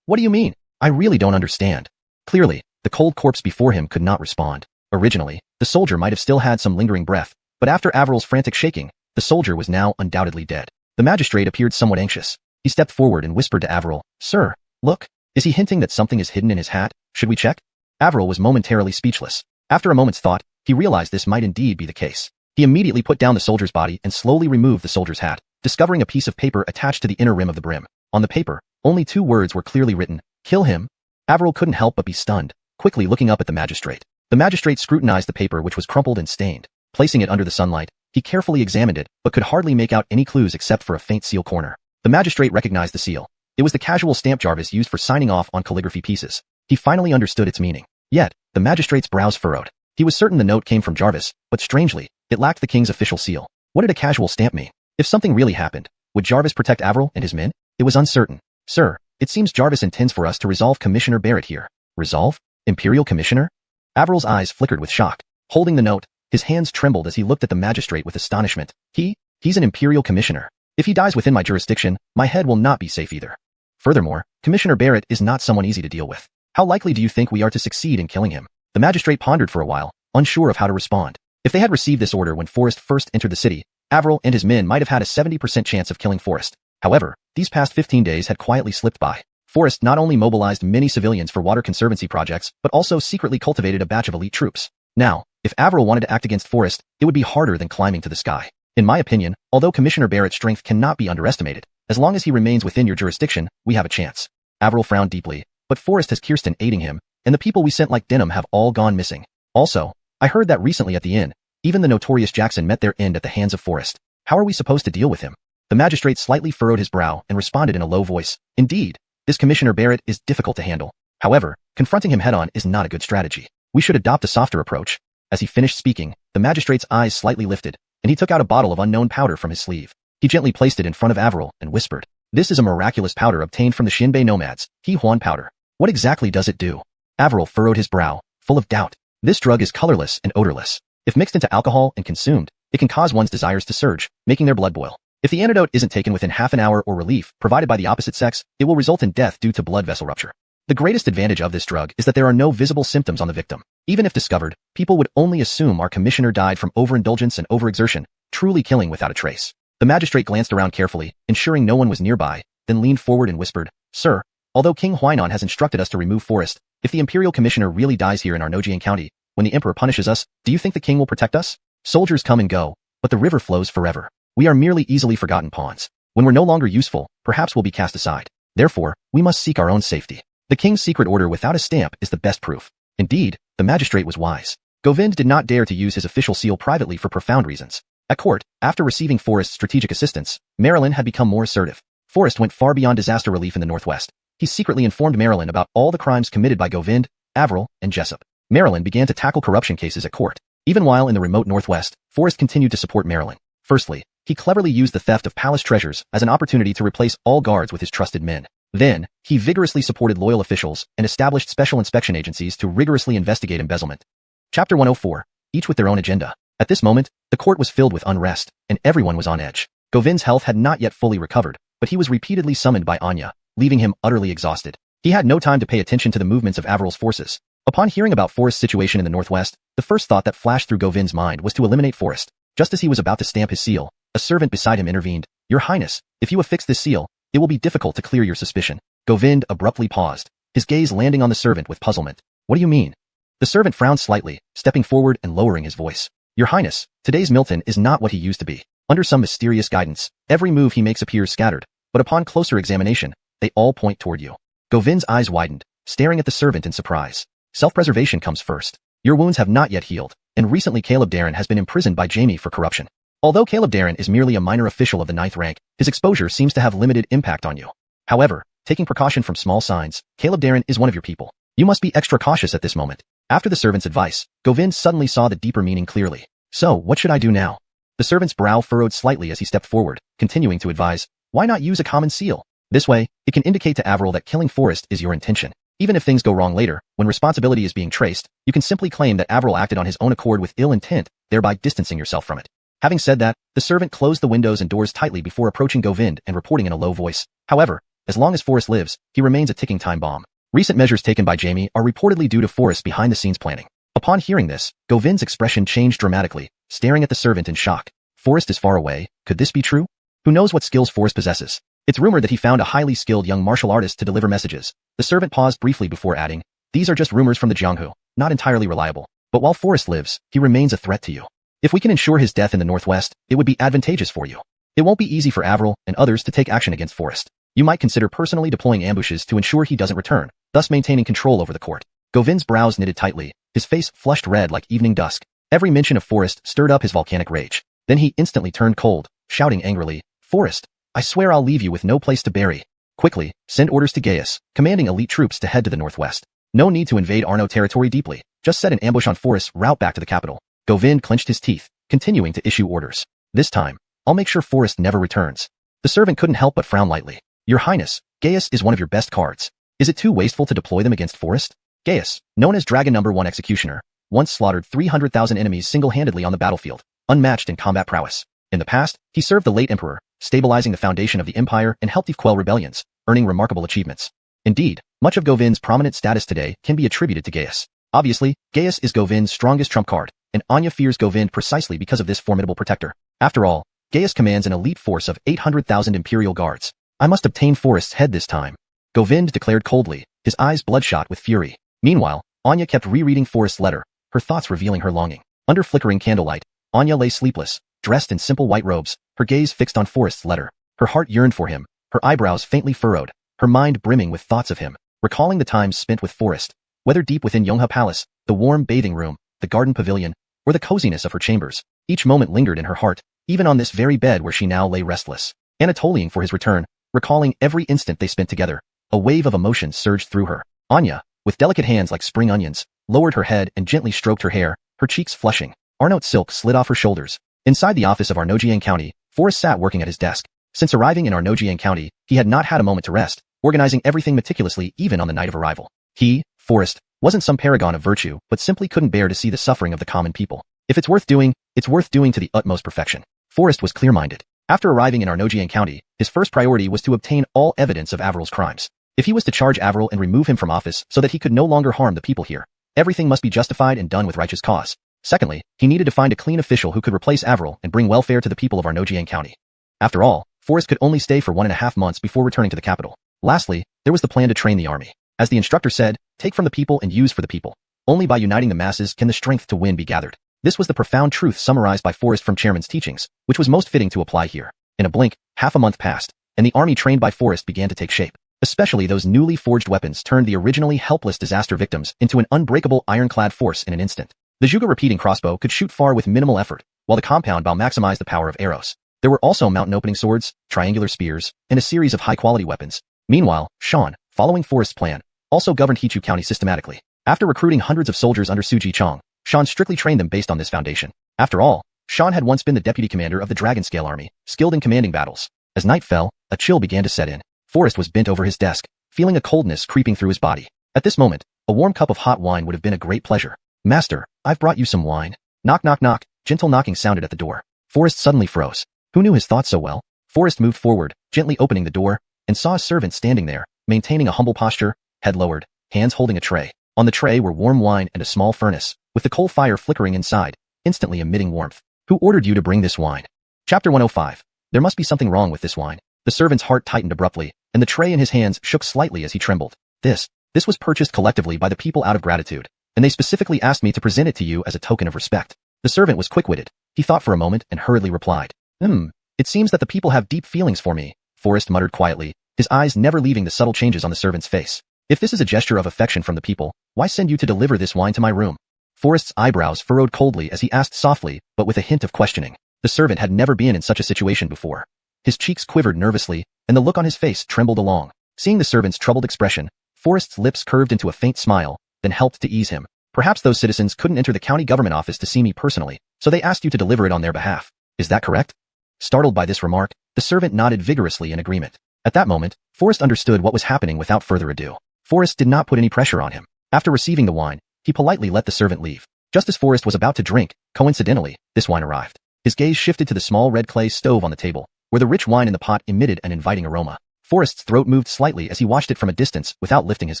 What do you mean? I really don't understand." Clearly, the cold corpse before him could not respond. Originally, the soldier might have still had some lingering breath, but after Avril's frantic shaking, the soldier was now undoubtedly dead. The magistrate appeared somewhat anxious. He stepped forward and whispered to Avril, "Sir, look. Is he hinting that something is hidden in his hat? Should we check?" Avril was momentarily speechless. After a moment's thought, he realized this might indeed be the case. He immediately put down the soldier's body and slowly removed the soldier's hat, discovering a piece of paper attached to the inner rim of the brim. On the paper, only 2 words were clearly written, "Kill him." Avril couldn't help but be stunned, quickly looking up at the magistrate. The magistrate scrutinized the paper, which was crumpled and stained. Placing it under the sunlight, he carefully examined it, but could hardly make out any clues except for a faint seal corner. The magistrate recognized the seal. It was the casual stamp Jarvis used for signing off on calligraphy pieces. He finally understood its meaning. Yet, the magistrate's brows furrowed. He was certain the note came from Jarvis, but strangely, it lacked the king's official seal. What did a casual stamp mean? If something really happened, would Jarvis protect Avril and his men? It was uncertain. "Sir, it seems Jarvis intends for us to resolve Commissioner Barrett here." "Resolve? Imperial Commissioner?" Avril's eyes flickered with shock. Holding the note, his hands trembled as he looked at the magistrate with astonishment. He's an Imperial Commissioner. If he dies within my jurisdiction, my head will not be safe either. Furthermore, Commissioner Barrett is not someone easy to deal with. How likely do you think we are to succeed in killing him?" The magistrate pondered for a while, unsure of how to respond. If they had received this order when Forrest first entered the city, Avril and his men might have had a 70% chance of killing Forrest. However, these past 15 days had quietly slipped by. Forrest not only mobilized many civilians for water conservancy projects, but also secretly cultivated a batch of elite troops. Now, if Avril wanted to act against Forrest, it would be harder than climbing to the sky. In my opinion, although Commissioner Barrett's strength cannot be underestimated, as long as he remains within your jurisdiction, we have a chance. Avril frowned deeply, but Forrest has Kirsten aiding him, and the people we sent like Denham have all gone missing. Also, I heard that recently at the inn, even the notorious Jackson met their end at the hands of Forrest. How are we supposed to deal with him? The magistrate slightly furrowed his brow and responded in a low voice. "Indeed, this Commissioner Barrett is difficult to handle. However, confronting him head-on is not a good strategy. We should adopt a softer approach." As he finished speaking, the magistrate's eyes slightly lifted, and he took out a bottle of unknown powder from his sleeve. He gently placed it in front of Avril and whispered, "This is a miraculous powder obtained from the Xinbei nomads, xuanhuan powder. What exactly does it do?" Avril furrowed his brow, full of doubt. "This drug is colorless and odorless. If mixed into alcohol and consumed, it can cause one's desires to surge, making their blood boil. If the antidote isn't taken within half an hour or relief provided by the opposite sex, it will result in death due to blood vessel rupture. The greatest advantage of this drug is that there are no visible symptoms on the victim. Even if discovered, people would only assume our commissioner died from overindulgence and overexertion, truly killing without a trace." The magistrate glanced around carefully, ensuring no one was nearby, then leaned forward and whispered, "Sir, although King Huainan has instructed us to remove Forrest, if the Imperial Commissioner really dies here in Arnojian County, when the Emperor punishes us, do you think the king will protect us? Soldiers come and go, but the river flows forever. We are merely easily forgotten pawns. When we're no longer useful, perhaps we'll be cast aside. Therefore, we must seek our own safety. The king's secret order without a stamp is the best proof." Indeed, the magistrate was wise. Govind did not dare to use his official seal privately for profound reasons. At court, after receiving Forrest's strategic assistance, Marilyn had become more assertive. Forrest went far beyond disaster relief in the Northwest. He secretly informed Marilyn about all the crimes committed by Govind, Avril, and Jessup. Marilyn began to tackle corruption cases at court. Even while in the remote Northwest, Forrest continued to support Marilyn. Firstly, he cleverly used the theft of palace treasures as an opportunity to replace all guards with his trusted men. Then, he vigorously supported loyal officials and established special inspection agencies to rigorously investigate embezzlement. Chapter 104, each with their own agenda. At this moment, the court was filled with unrest, and everyone was on edge. Govind's health had not yet fully recovered, but he was repeatedly summoned by Anya, leaving him utterly exhausted. He had no time to pay attention to the movements of Avril's forces. Upon hearing about Forrest's situation in the Northwest, the first thought that flashed through Govind's mind was to eliminate Forrest. Just as he was about to stamp his seal, a servant beside him intervened. "Your Highness, if you affix this seal, it will be difficult to clear your suspicion." Govind abruptly paused. his gaze landing on the servant with puzzlement. What do you mean? The servant frowned slightly, stepping forward and lowering his voice. Your Highness, today's Milton is not what he used to be. Under some mysterious guidance, every move he makes appears scattered, but upon closer examination, they all point toward you. Govind's eyes widened, staring at the servant in surprise. Self-preservation comes first. Your wounds have not yet healed, and recently Caleb Darren has been imprisoned by Jamie for corruption. Although Caleb Darren is merely a minor official of the 9th rank, his exposure seems to have limited impact on you. However, taking precaution from small signs, Caleb Darren is one of your people. You must be extra cautious at this moment. After the servant's advice, Govind suddenly saw the deeper meaning clearly. So, what should I do now? The servant's brow furrowed slightly as he stepped forward, continuing to advise, why not use a common seal? This way, it can indicate to Avril that killing Forrest is your intention. Even if things go wrong later, when responsibility is being traced, you can simply claim that Avril acted on his own accord with ill intent, thereby distancing yourself from it. Having said that, the servant closed the windows and doors tightly before approaching Govind and reporting in a low voice. However, as long as Forrest lives, he remains a ticking time bomb. Recent measures taken by Jamie are reportedly due to Forrest's behind-the-scenes planning. Upon hearing this, Govind's expression changed dramatically, staring at the servant in shock. Forrest is far away. Could this be true? Who knows what skills Forrest possesses? It's rumored that he found a highly skilled young martial artist to deliver messages. The servant paused briefly before adding, these are just rumors from the Jianghu, not entirely reliable. But while Forrest lives, he remains a threat to you. If we can ensure his death in the northwest, it would be advantageous for you. It won't be easy for Avril and others to take action against Forrest. You might consider personally deploying ambushes to ensure he doesn't return, thus maintaining control over the court. Govind's brows knitted tightly, his face flushed red like evening dusk. Every mention of Forrest stirred up his volcanic rage. Then he instantly turned cold, shouting angrily, Forrest, I swear I'll leave you with no place to bury. Quickly, send orders to Gaius, commanding elite troops to head to the northwest. No need to invade Arno territory deeply, just set an ambush on Forrest's route back to the capital. Govind clenched his teeth, continuing to issue orders. This time, I'll make sure Forrest never returns. The servant couldn't help but frown lightly. Your Highness, Gaius is one of your best cards. Is it too wasteful to deploy them against Forrest? Gaius, known as Dragon No. 1 Executioner, once slaughtered 300,000 enemies single-handedly on the battlefield, unmatched in combat prowess. In the past, he served the late emperor, stabilizing the foundation of the empire and helped quell rebellions, earning remarkable achievements. Indeed, much of Govind's prominent status today can be attributed to Gaius. Obviously, Gaius is Govind's strongest trump card, and Anya fears Govind precisely because of this formidable protector. After all, Gaius commands an elite force of 800,000 imperial guards. I must obtain Forrest's head this time, Govind declared coldly, his eyes bloodshot with fury. Meanwhile, Anya kept rereading Forrest's letter, her thoughts revealing her longing. Under flickering candlelight, Anya lay sleepless, dressed in simple white robes, her gaze fixed on Forrest's letter. Her heart yearned for him, her eyebrows faintly furrowed, her mind brimming with thoughts of him, recalling the times spent with Forrest, whether deep within Yonghe Palace, the warm bathing room, the garden pavilion, or the coziness of her chambers. Each moment lingered in her heart, even on this very bed where she now lay restless. Anatolian for his return, recalling every instant they spent together, a wave of emotion surged through her. Anya, with delicate hands like spring onions, lowered her head and gently stroked her hair, her cheeks flushing. Arnold silk slid off her shoulders. Inside the office of Arnojian County, Forrest sat working at his desk. Since arriving in Arnojian County, he had not had a moment to rest, organizing everything meticulously even on the night of arrival. He, Forrest, wasn't some paragon of virtue, but simply couldn't bear to see the suffering of the common people. If it's worth doing to the utmost perfection. Forrest was clear-minded. After arriving in Arnojian County, his first priority was to obtain all evidence of Avril's crimes. If he was to charge Avril and remove him from office so that he could no longer harm the people here, everything must be justified and done with righteous cause. Secondly, he needed to find a clean official who could replace Avril and bring welfare to the people of Arnojian County. After all, Forrest could only stay for 1.5 months before returning to the capital. Lastly, there was the plan to train the army. As the instructor said, take from the people and use for the people. Only by uniting the masses can the strength to win be gathered. This was the profound truth summarized by Forrest from Chairman's teachings, which was most fitting to apply here. In a blink, half a month passed, and the army trained by Forrest began to take shape. Especially those newly forged weapons turned the originally helpless disaster victims into an unbreakable ironclad force in an instant. The Juga repeating crossbow could shoot far with minimal effort, while the compound bow maximized the power of arrows. There were also mountain opening swords, triangular spears, and a series of high-quality weapons. Meanwhile, Sean, following Forrest's plan, also governed Hichu County systematically. After recruiting hundreds of soldiers under Suji Chong, Sean strictly trained them based on this foundation. After all, Sean had once been the deputy commander of the Dragon-scale army, skilled in commanding battles. As night fell, a chill began to set in. Forrest was bent over his desk, feeling a coldness creeping through his body. At this moment, a warm cup of hot wine would have been a great pleasure. Master, I've brought you some wine. Knock knock knock, gentle knocking sounded at the door. Forrest suddenly froze. Who knew his thoughts so well? Forrest moved forward, gently opening the door, and saw a servant standing there, maintaining a humble posture, head lowered, hands holding a tray. On the tray were warm wine and a small furnace, with the coal fire flickering inside, instantly emitting warmth. Who ordered you to bring this wine? Chapter 105. There must be something wrong with this wine. The servant's heart tightened abruptly, and the tray in his hands shook slightly as he trembled. This This was purchased collectively by the people out of gratitude, and they specifically asked me to present it to you as a token of respect. The servant was quick-witted. He thought for a moment and hurriedly replied. It seems that the people have deep feelings for me, Forrest muttered quietly, his eyes never leaving the subtle changes on the servant's face. If this is a gesture of affection from the people, why send you to deliver this wine to my room? Forrest's eyebrows furrowed coldly as he asked softly, but with a hint of questioning. The servant had never been in such a situation before. His cheeks quivered nervously, and the look on his face trembled along. Seeing the servant's troubled expression, Forrest's lips curved into a faint smile, then helped to ease him. Perhaps those citizens couldn't enter the county government office to see me personally, so they asked you to deliver it on their behalf. Is that correct? Startled by this remark, the servant nodded vigorously in agreement. At that moment, Forrest understood what was happening without further ado. Forrest did not put any pressure on him. After receiving the wine, he politely let the servant leave. Just as Forrest was about to drink, coincidentally, this wine arrived. His gaze shifted to the small red clay stove on the table, where the rich wine in the pot emitted an inviting aroma. Forrest's throat moved slightly as he watched it from a distance without lifting his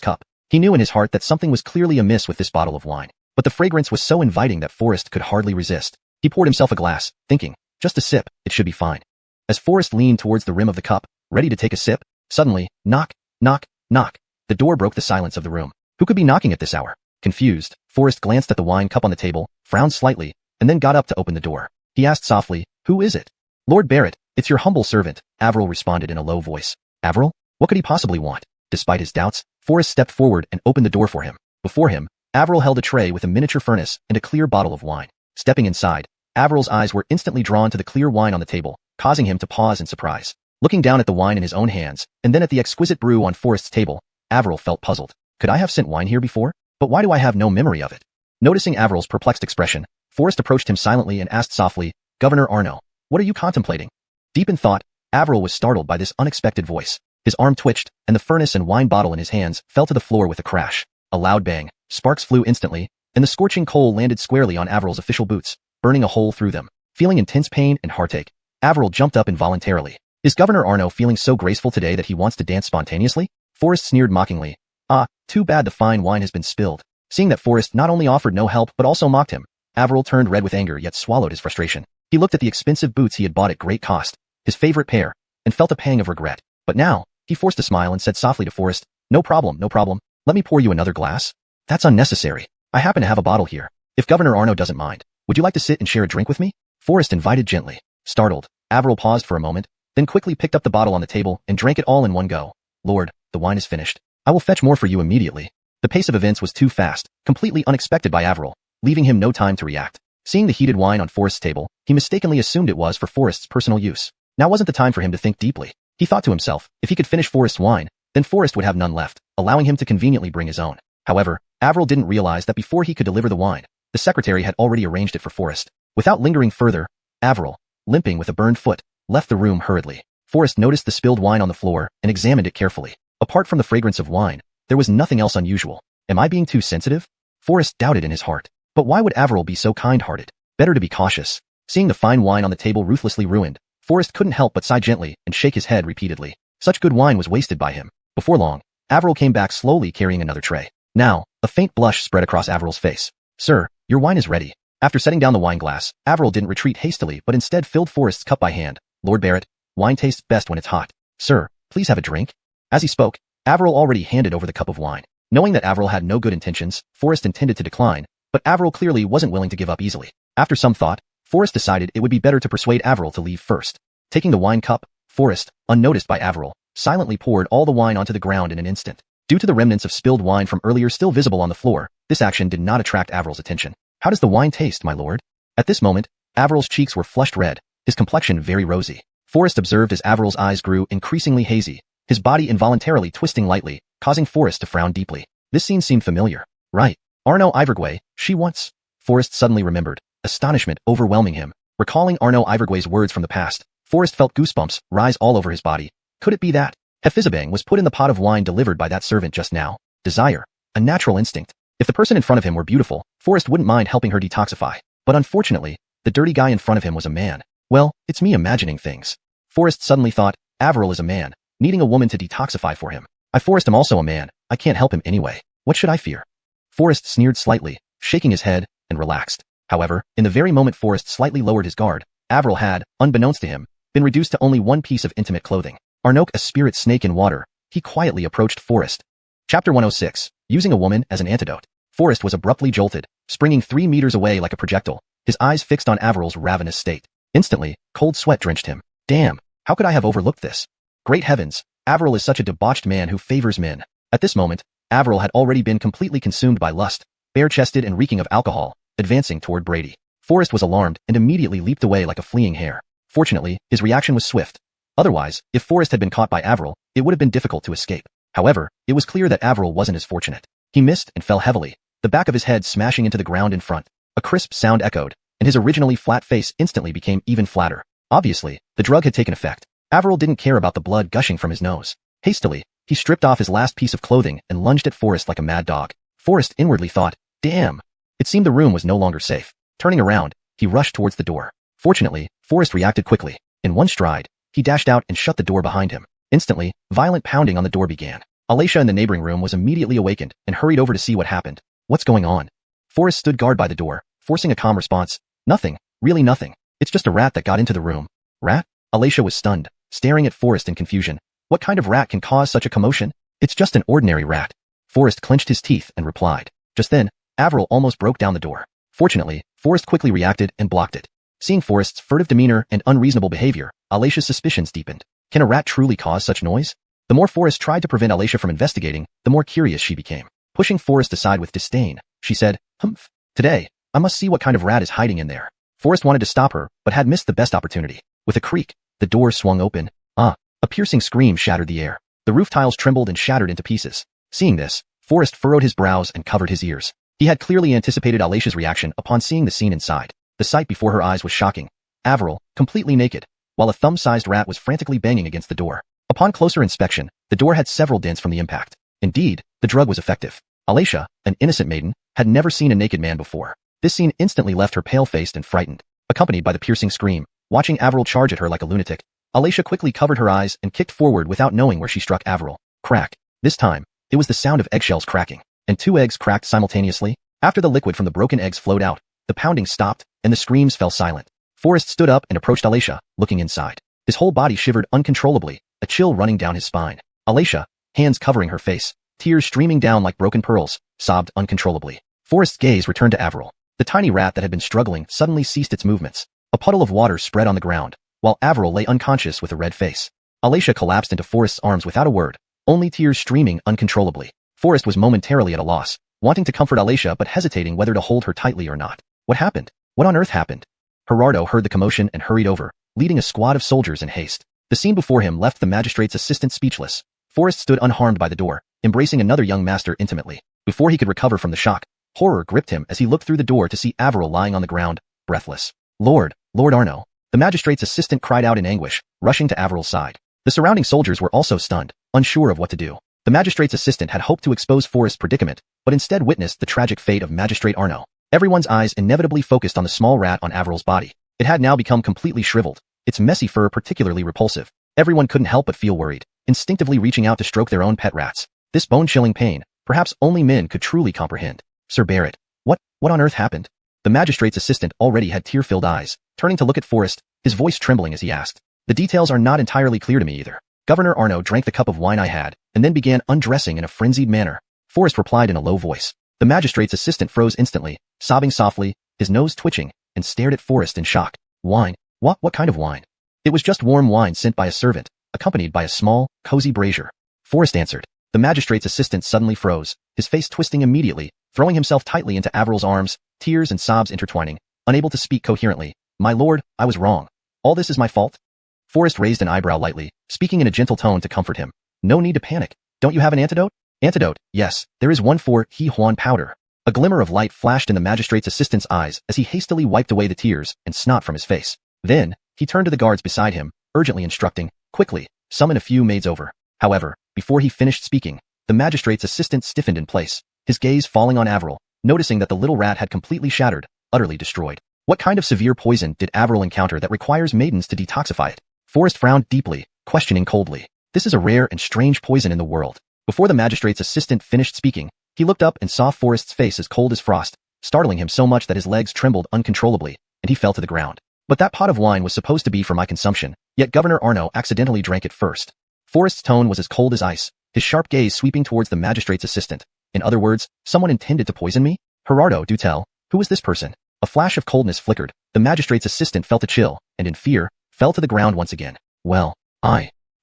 cup. He knew in his heart that something was clearly amiss with this bottle of wine, but the fragrance was so inviting that Forrest could hardly resist. He poured himself a glass, thinking, just a sip, it should be fine. As Forrest leaned towards the rim of the cup, ready to take a sip, suddenly, knock, knock, knock. The door broke the silence of the room. Who could be knocking at this hour? Confused, Forrest glanced at the wine cup on the table, frowned slightly, and then got up to open the door. He asked softly, who is it? Lord Barrett, it's your humble servant, Avril responded in a low voice. Avril? What could he possibly want? Despite his doubts, Forrest stepped forward and opened the door for him. Before him, Avril held a tray with a miniature furnace and a clear bottle of wine. Stepping inside, Avril's eyes were instantly drawn to the clear wine on the table, causing him to pause in surprise. Looking down at the wine in his own hands, and then at the exquisite brew on Forrest's table, Avril felt puzzled. Could I have sent wine here before? But why do I have no memory of it? Noticing Avril's perplexed expression, Forrest approached him silently and asked softly, Governor Arno, what are you contemplating? Deep in thought, Avril was startled by this unexpected voice. His arm twitched, and the furnace and wine bottle in his hands fell to the floor with a crash. A loud bang, sparks flew instantly, and the scorching coal landed squarely on Avril's official boots, burning a hole through them. Feeling intense pain and heartache, Avril jumped up involuntarily. Is Governor Arno feeling so graceful today that he wants to dance spontaneously? Forrest sneered mockingly. Ah, too bad the fine wine has been spilled. Seeing that Forrest not only offered no help but also mocked him, Avril turned red with anger yet swallowed his frustration. He looked at the expensive boots he had bought at great cost, his favorite pair, and felt a pang of regret. But now, he forced a smile and said softly to Forrest, no problem, no problem. Let me pour you another glass? That's unnecessary. I happen to have a bottle here. If Governor Arno doesn't mind, would you like to sit and share a drink with me? Forrest invited gently. Startled, Avril paused for a moment, then quickly picked up the bottle on the table and drank it all in one go. Lord, the wine is finished. I will fetch more for you immediately. The pace of events was too fast, completely unexpected by Avril, leaving him no time to react. Seeing the heated wine on Forrest's table, he mistakenly assumed it was for Forrest's personal use. Now wasn't the time for him to think deeply. He thought to himself, if he could finish Forrest's wine, then Forrest would have none left, allowing him to conveniently bring his own. However, Avril didn't realize that before he could deliver the wine, the secretary had already arranged it for Forrest. Without lingering further, Avril, limping with a burned foot, left the room hurriedly. Forrest noticed the spilled wine on the floor and examined it carefully. Apart from the fragrance of wine, there was nothing else unusual. Am I being too sensitive? Forrest doubted in his heart. But why would Avril be so kind-hearted? Better to be cautious. Seeing the fine wine on the table ruthlessly ruined, Forrest couldn't help but sigh gently and shake his head repeatedly. Such good wine was wasted by him. Before long, Avril came back slowly carrying another tray. Now, a faint blush spread across Avril's face. Sir, your wine is ready. After setting down the wine glass, Avril didn't retreat hastily but instead filled Forrest's cup by hand. Lord Barrett, wine tastes best when it's hot. Sir, please have a drink. As he spoke, Avril already handed over the cup of wine. Knowing that Avril had no good intentions, Forrest intended to decline, but Avril clearly wasn't willing to give up easily. After some thought, Forrest decided it would be better to persuade Avril to leave first. Taking the wine cup, Forrest, unnoticed by Avril, silently poured all the wine onto the ground in an instant. Due to the remnants of spilled wine from earlier still visible on the floor, this action did not attract Avril's attention. How does the wine taste, my lord? At this moment, Avril's cheeks were flushed red, his complexion very rosy. Forrest observed as Avril's eyes grew increasingly hazy, his body involuntarily twisting lightly, causing Forrest to frown deeply. This scene seemed familiar. Right. Arno Ivergway, she once. Forrest suddenly remembered, astonishment overwhelming him. Recalling Arno Ivergway's words from the past, Forrest felt goosebumps rise all over his body. Could it be that Hephizibang was put in the pot of wine delivered by that servant just now? Desire. A natural instinct. If the person in front of him were beautiful, Forrest wouldn't mind helping her detoxify. But unfortunately, the dirty guy in front of him was a man. Well, it's me imagining things. Forrest suddenly thought, Avril is a man, needing a woman to detoxify for him. Forrest am also a man, I can't help him anyway. What should I fear? Forrest sneered slightly, shaking his head, and relaxed. However, in the very moment Forrest slightly lowered his guard, Avril had, unbeknownst to him, been reduced to only one piece of intimate clothing. Arnoke, a spirit snake in water, he quietly approached Forrest. Chapter 106. Using a woman as an antidote. Forrest was abruptly jolted, springing 3 meters away like a projectile, his eyes fixed on Averil's ravenous state. Instantly, cold sweat drenched him. Damn, how could I have overlooked this? Great heavens, Averil is such a debauched man who favors men. At this moment, Averil had already been completely consumed by lust, bare-chested and reeking of alcohol, advancing toward Brady. Forrest was alarmed and immediately leaped away like a fleeing hare. Fortunately, his reaction was swift. Otherwise, if Forrest had been caught by Averil, it would have been difficult to escape. However, it was clear that Averil wasn't as fortunate. He missed and fell heavily, the back of his head smashing into the ground in front. A crisp sound echoed, and his originally flat face instantly became even flatter. Obviously, the drug had taken effect. Averil didn't care about the blood gushing from his nose. Hastily, he stripped off his last piece of clothing and lunged at Forrest like a mad dog. Forrest inwardly thought, damn. It seemed the room was no longer safe. Turning around, he rushed towards the door. Fortunately, Forrest reacted quickly. In one stride, he dashed out and shut the door behind him. Instantly, violent pounding on the door began. Alacia in the neighboring room was immediately awakened and hurried over to see what happened. What's going on? Forrest stood guard by the door, forcing a calm response. Nothing, really nothing. It's just a rat that got into the room. Rat? Alacia was stunned, staring at Forrest in confusion. What kind of rat can cause such a commotion? It's just an ordinary rat. Forrest clenched his teeth and replied. Just then, Averil almost broke down the door. Fortunately, Forrest quickly reacted and blocked it. Seeing Forrest's furtive demeanor and unreasonable behavior, Alacia's suspicions deepened. Can a rat truly cause such noise? The more Forrest tried to prevent Alacia from investigating, the more curious she became. Pushing Forrest aside with disdain, she said, Humph. Today, I must see what kind of rat is hiding in there. Forrest wanted to stop her, but had missed the best opportunity. With a creak, the door swung open. A piercing scream shattered the air. The roof tiles trembled and shattered into pieces. Seeing this, Forrest furrowed his brows and covered his ears. He had clearly anticipated Alacia's reaction upon seeing the scene inside. The sight before her eyes was shocking. Averil, completely naked, while a thumb-sized rat was frantically banging against the door. Upon closer inspection, the door had several dents from the impact. Indeed, the drug was effective. Alacia, an innocent maiden, had never seen a naked man before. This scene instantly left her pale-faced and frightened, accompanied by the piercing scream. Watching Averil charge at her like a lunatic, Alacia quickly covered her eyes and kicked forward without knowing where she struck Averil. Crack. This time, it was the sound of eggshells cracking, and 2 eggs cracked simultaneously. After the liquid from the broken eggs flowed out, the pounding stopped, and the screams fell silent. Forrest stood up and approached Alacia, looking inside. His whole body shivered uncontrollably, a chill running down his spine. Alacia, hands covering her face, tears streaming down like broken pearls, sobbed uncontrollably. Forrest's gaze returned to Averil. The tiny rat that had been struggling suddenly ceased its movements. A puddle of water spread on the ground, while Averil lay unconscious with a red face. Alacia collapsed into Forrest's arms without a word, only tears streaming uncontrollably. Forrest was momentarily at a loss, wanting to comfort Alacia but hesitating whether to hold her tightly or not. What happened? What on earth happened? Gerardo heard the commotion and hurried over, leading a squad of soldiers in haste. The scene before him left the magistrate's assistant speechless. Forrest stood unharmed by the door, embracing another young master intimately. Before he could recover from the shock, horror gripped him as he looked through the door to see Averil lying on the ground, breathless. Lord Arno. The magistrate's assistant cried out in anguish, rushing to Averil's side. The surrounding soldiers were also stunned, unsure of what to do. The magistrate's assistant had hoped to expose Forrest's predicament, but instead witnessed the tragic fate of Magistrate Arno. Everyone's eyes inevitably focused on the small rat on Averil's body. It had now become completely shriveled, its messy fur particularly repulsive. Everyone couldn't help but feel worried, instinctively reaching out to stroke their own pet rats. This bone-chilling pain, perhaps only men could truly comprehend. Sir Barrett, what on earth happened? The magistrate's assistant already had tear-filled eyes, turning to look at Forrest, his voice trembling as he asked. The details are not entirely clear to me either. Governor Arno drank the cup of wine I had, and then began undressing in a frenzied manner. Forrest replied in a low voice. The magistrate's assistant froze instantly, sobbing softly, his nose twitching, and stared at Forrest in shock. Wine? What kind of wine? It was just warm wine sent by a servant, accompanied by a small, cozy brazier. Forrest answered. The magistrate's assistant suddenly froze, his face twisting immediately, throwing himself tightly into Averil's arms, tears and sobs intertwining, unable to speak coherently. My lord, I was wrong. All this is my fault? Forrest raised an eyebrow lightly, speaking in a gentle tone to comfort him. No need to panic. Don't you have an antidote? Antidote, yes, there is one for xuanhuan powder. A glimmer of light flashed in the magistrate's assistant's eyes as he hastily wiped away the tears and snot from his face. Then, he turned to the guards beside him, urgently instructing, quickly, summon a few maids over. However, before he finished speaking, the magistrate's assistant stiffened in place, his gaze falling on Averil, noticing that the little rat had completely shattered, utterly destroyed. What kind of severe poison did Averil encounter that requires maidens to detoxify it? Forrest frowned deeply, questioning coldly. This is a rare and strange poison in the world. Before the magistrate's assistant finished speaking, he looked up and saw Forrest's face as cold as frost, startling him so much that his legs trembled uncontrollably, and he fell to the ground. But that pot of wine was supposed to be for my consumption, yet Governor Arno accidentally drank it first. Forrest's tone was as cold as ice, his sharp gaze sweeping towards the magistrate's assistant. In other words, someone intended to poison me? Gerardo, do tell. Who is this person? A flash of coldness flickered. The magistrate's assistant felt a chill, and in fear, fell to the ground once again. Well,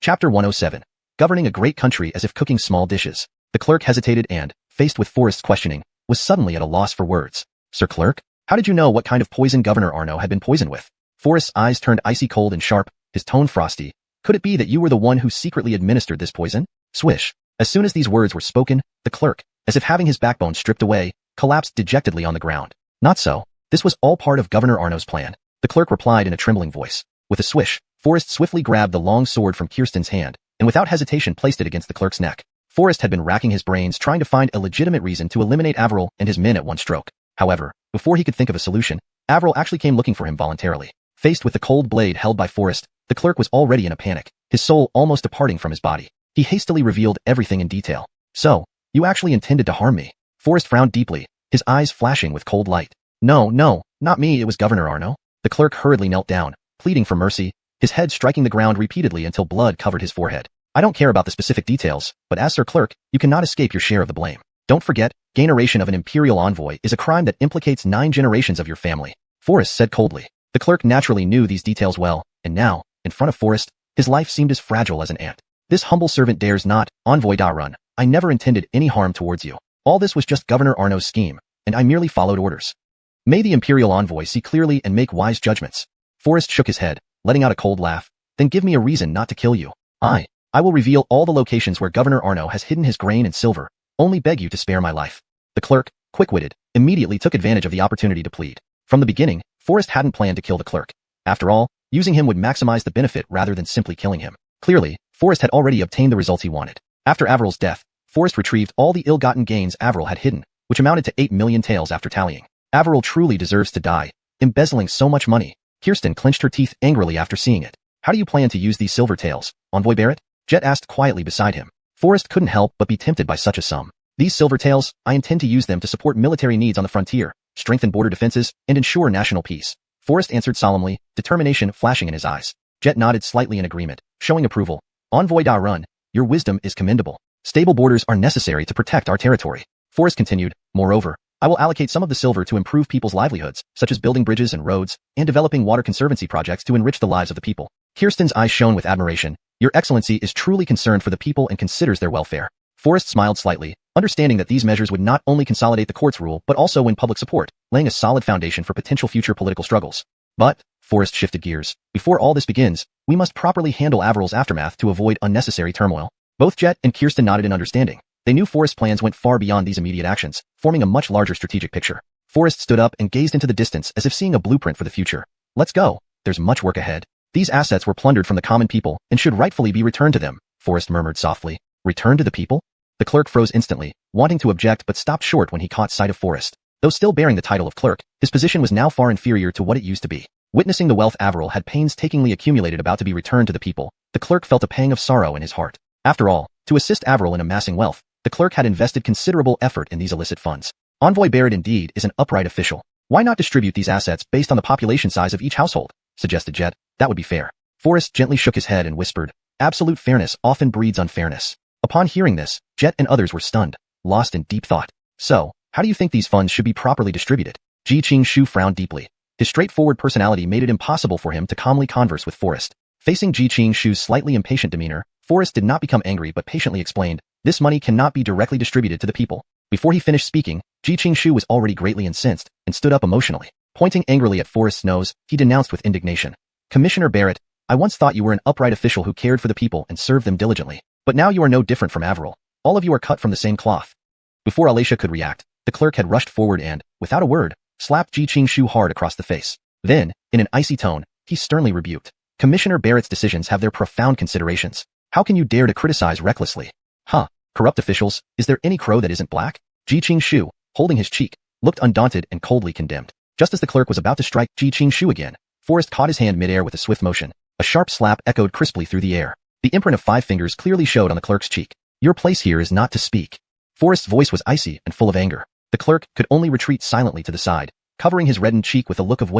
Chapter 107. Governing a great country as if cooking small dishes. The clerk hesitated and, faced with Forrest's questioning, was suddenly at a loss for words. Sir Clerk? How did you know what kind of poison Governor Arno had been poisoned with? Forrest's eyes turned icy cold and sharp, his tone frosty. Could it be that you were the one who secretly administered this poison? Swish. As soon as these words were spoken, the clerk, as if having his backbone stripped away, collapsed dejectedly on the ground. Not so. This was all part of Governor Arno's plan. The clerk replied in a trembling voice. With a swish, Forrest swiftly grabbed the long sword from Kirsten's hand, and without hesitation placed it against the clerk's neck. Forrest had been racking his brains trying to find a legitimate reason to eliminate Avril and his men at one stroke. However, before he could think of a solution, Avril actually came looking for him voluntarily. Faced with the cold blade held by Forrest, the clerk was already in a panic, his soul almost departing from his body. He hastily revealed everything in detail. So, you actually intended to harm me? Forrest frowned deeply, his eyes flashing with cold light. No, not me, it was Governor Arno. The clerk hurriedly knelt down, pleading for mercy, his head striking the ground repeatedly until blood covered his forehead. I don't care about the specific details, but as Sir Clerk, you cannot escape your share of the blame. Don't forget, gaineration of an imperial envoy is a crime that implicates 9 generations of your family. Forrest said coldly. The clerk naturally knew these details well, and now, in front of Forrest, his life seemed as fragile as an ant. This humble servant dares not, envoy run. I never intended any harm towards you. All this was just Governor Arno's scheme, and I merely followed orders. May the imperial envoy see clearly and make wise judgments. Forrest shook his head, letting out a cold laugh. Then give me a reason not to kill you. I will reveal all the locations where Governor Arno has hidden his grain and silver. Only beg you to spare my life. The clerk, quick-witted, immediately took advantage of the opportunity to plead. From the beginning, Forrest hadn't planned to kill the clerk. After all, using him would maximize the benefit rather than simply killing him. Clearly, Forrest had already obtained the results he wanted. After Avril's death, Forrest retrieved all the ill-gotten gains Avril had hidden, which amounted to 8 million taels after tallying. Avril truly deserves to die, embezzling so much money. Kirsten clenched her teeth angrily after seeing it. How do you plan to use these silver taels, Envoy Barrett? Jet asked quietly beside him. Forrest couldn't help but be tempted by such a sum. These silver taels, I intend to use them to support military needs on the frontier, strengthen border defenses, and ensure national peace. Forrest answered solemnly, determination flashing in his eyes. Jet nodded slightly in agreement, showing approval. Envoy run, your wisdom is commendable. Stable borders are necessary to protect our territory. Forrest continued, moreover, I will allocate some of the silver to improve people's livelihoods, such as building bridges and roads, and developing water conservancy projects to enrich the lives of the people. Kirsten's eyes shone with admiration. Your Excellency is truly concerned for the people and considers their welfare. Forrest smiled slightly, understanding that these measures would not only consolidate the court's rule but also win public support, laying a solid foundation for potential future political struggles. But, Forrest shifted gears, before all this begins, we must properly handle Avril's aftermath to avoid unnecessary turmoil. Both Jet and Kirsten nodded in understanding. They knew Forrest's plans went far beyond these immediate actions, forming a much larger strategic picture. Forrest stood up and gazed into the distance as if seeing a blueprint for the future. Let's go. There's much work ahead. These assets were plundered from the common people and should rightfully be returned to them, Forrest murmured softly. Return to the people? The clerk froze instantly, wanting to object but stopped short when he caught sight of Forrest. Though still bearing the title of clerk, his position was now far inferior to what it used to be. Witnessing the wealth Avril had painstakingly accumulated about to be returned to the people, the clerk felt a pang of sorrow in his heart. After all, to assist Avril in amassing wealth, the clerk had invested considerable effort in these illicit funds. Envoy Barrett indeed is an upright official. Why not distribute these assets based on the population size of each household? Suggested Jet. That would be fair. Forrest gently shook his head and whispered, absolute fairness often breeds unfairness. Upon hearing this, Jet and others were stunned, lost in deep thought. So, how do you think these funds should be properly distributed? Ji Qingshu frowned deeply. His straightforward personality made it impossible for him to calmly converse with Forrest. Facing Ji Qingshu's slightly impatient demeanor, Forrest did not become angry but patiently explained, this money cannot be directly distributed to the people. Before he finished speaking, Ji Qingshu was already greatly incensed and stood up emotionally. Pointing angrily at Forrest's nose, he denounced with indignation. Commissioner Barrett, I once thought you were an upright official who cared for the people and served them diligently. But now you are no different from Avril. All of you are cut from the same cloth. Before Alicia could react, the clerk had rushed forward and, without a word, slapped Ji Qingshu hard across the face. Then, in an icy tone, he sternly rebuked. Commissioner Barrett's decisions have their profound considerations. How can you dare to criticize recklessly? Corrupt officials, is there any crow that isn't black? Ji Qingshu, holding his cheek, looked undaunted and coldly condemned. Just as the clerk was about to strike Ji Qingshu again, Forrest caught his hand midair with a swift motion. A sharp slap echoed crisply through the air. The imprint of 5 fingers clearly showed on the clerk's cheek. Your place here is not to speak. Forrest's voice was icy and full of anger. The clerk could only retreat silently to the side, covering his reddened cheek with a look of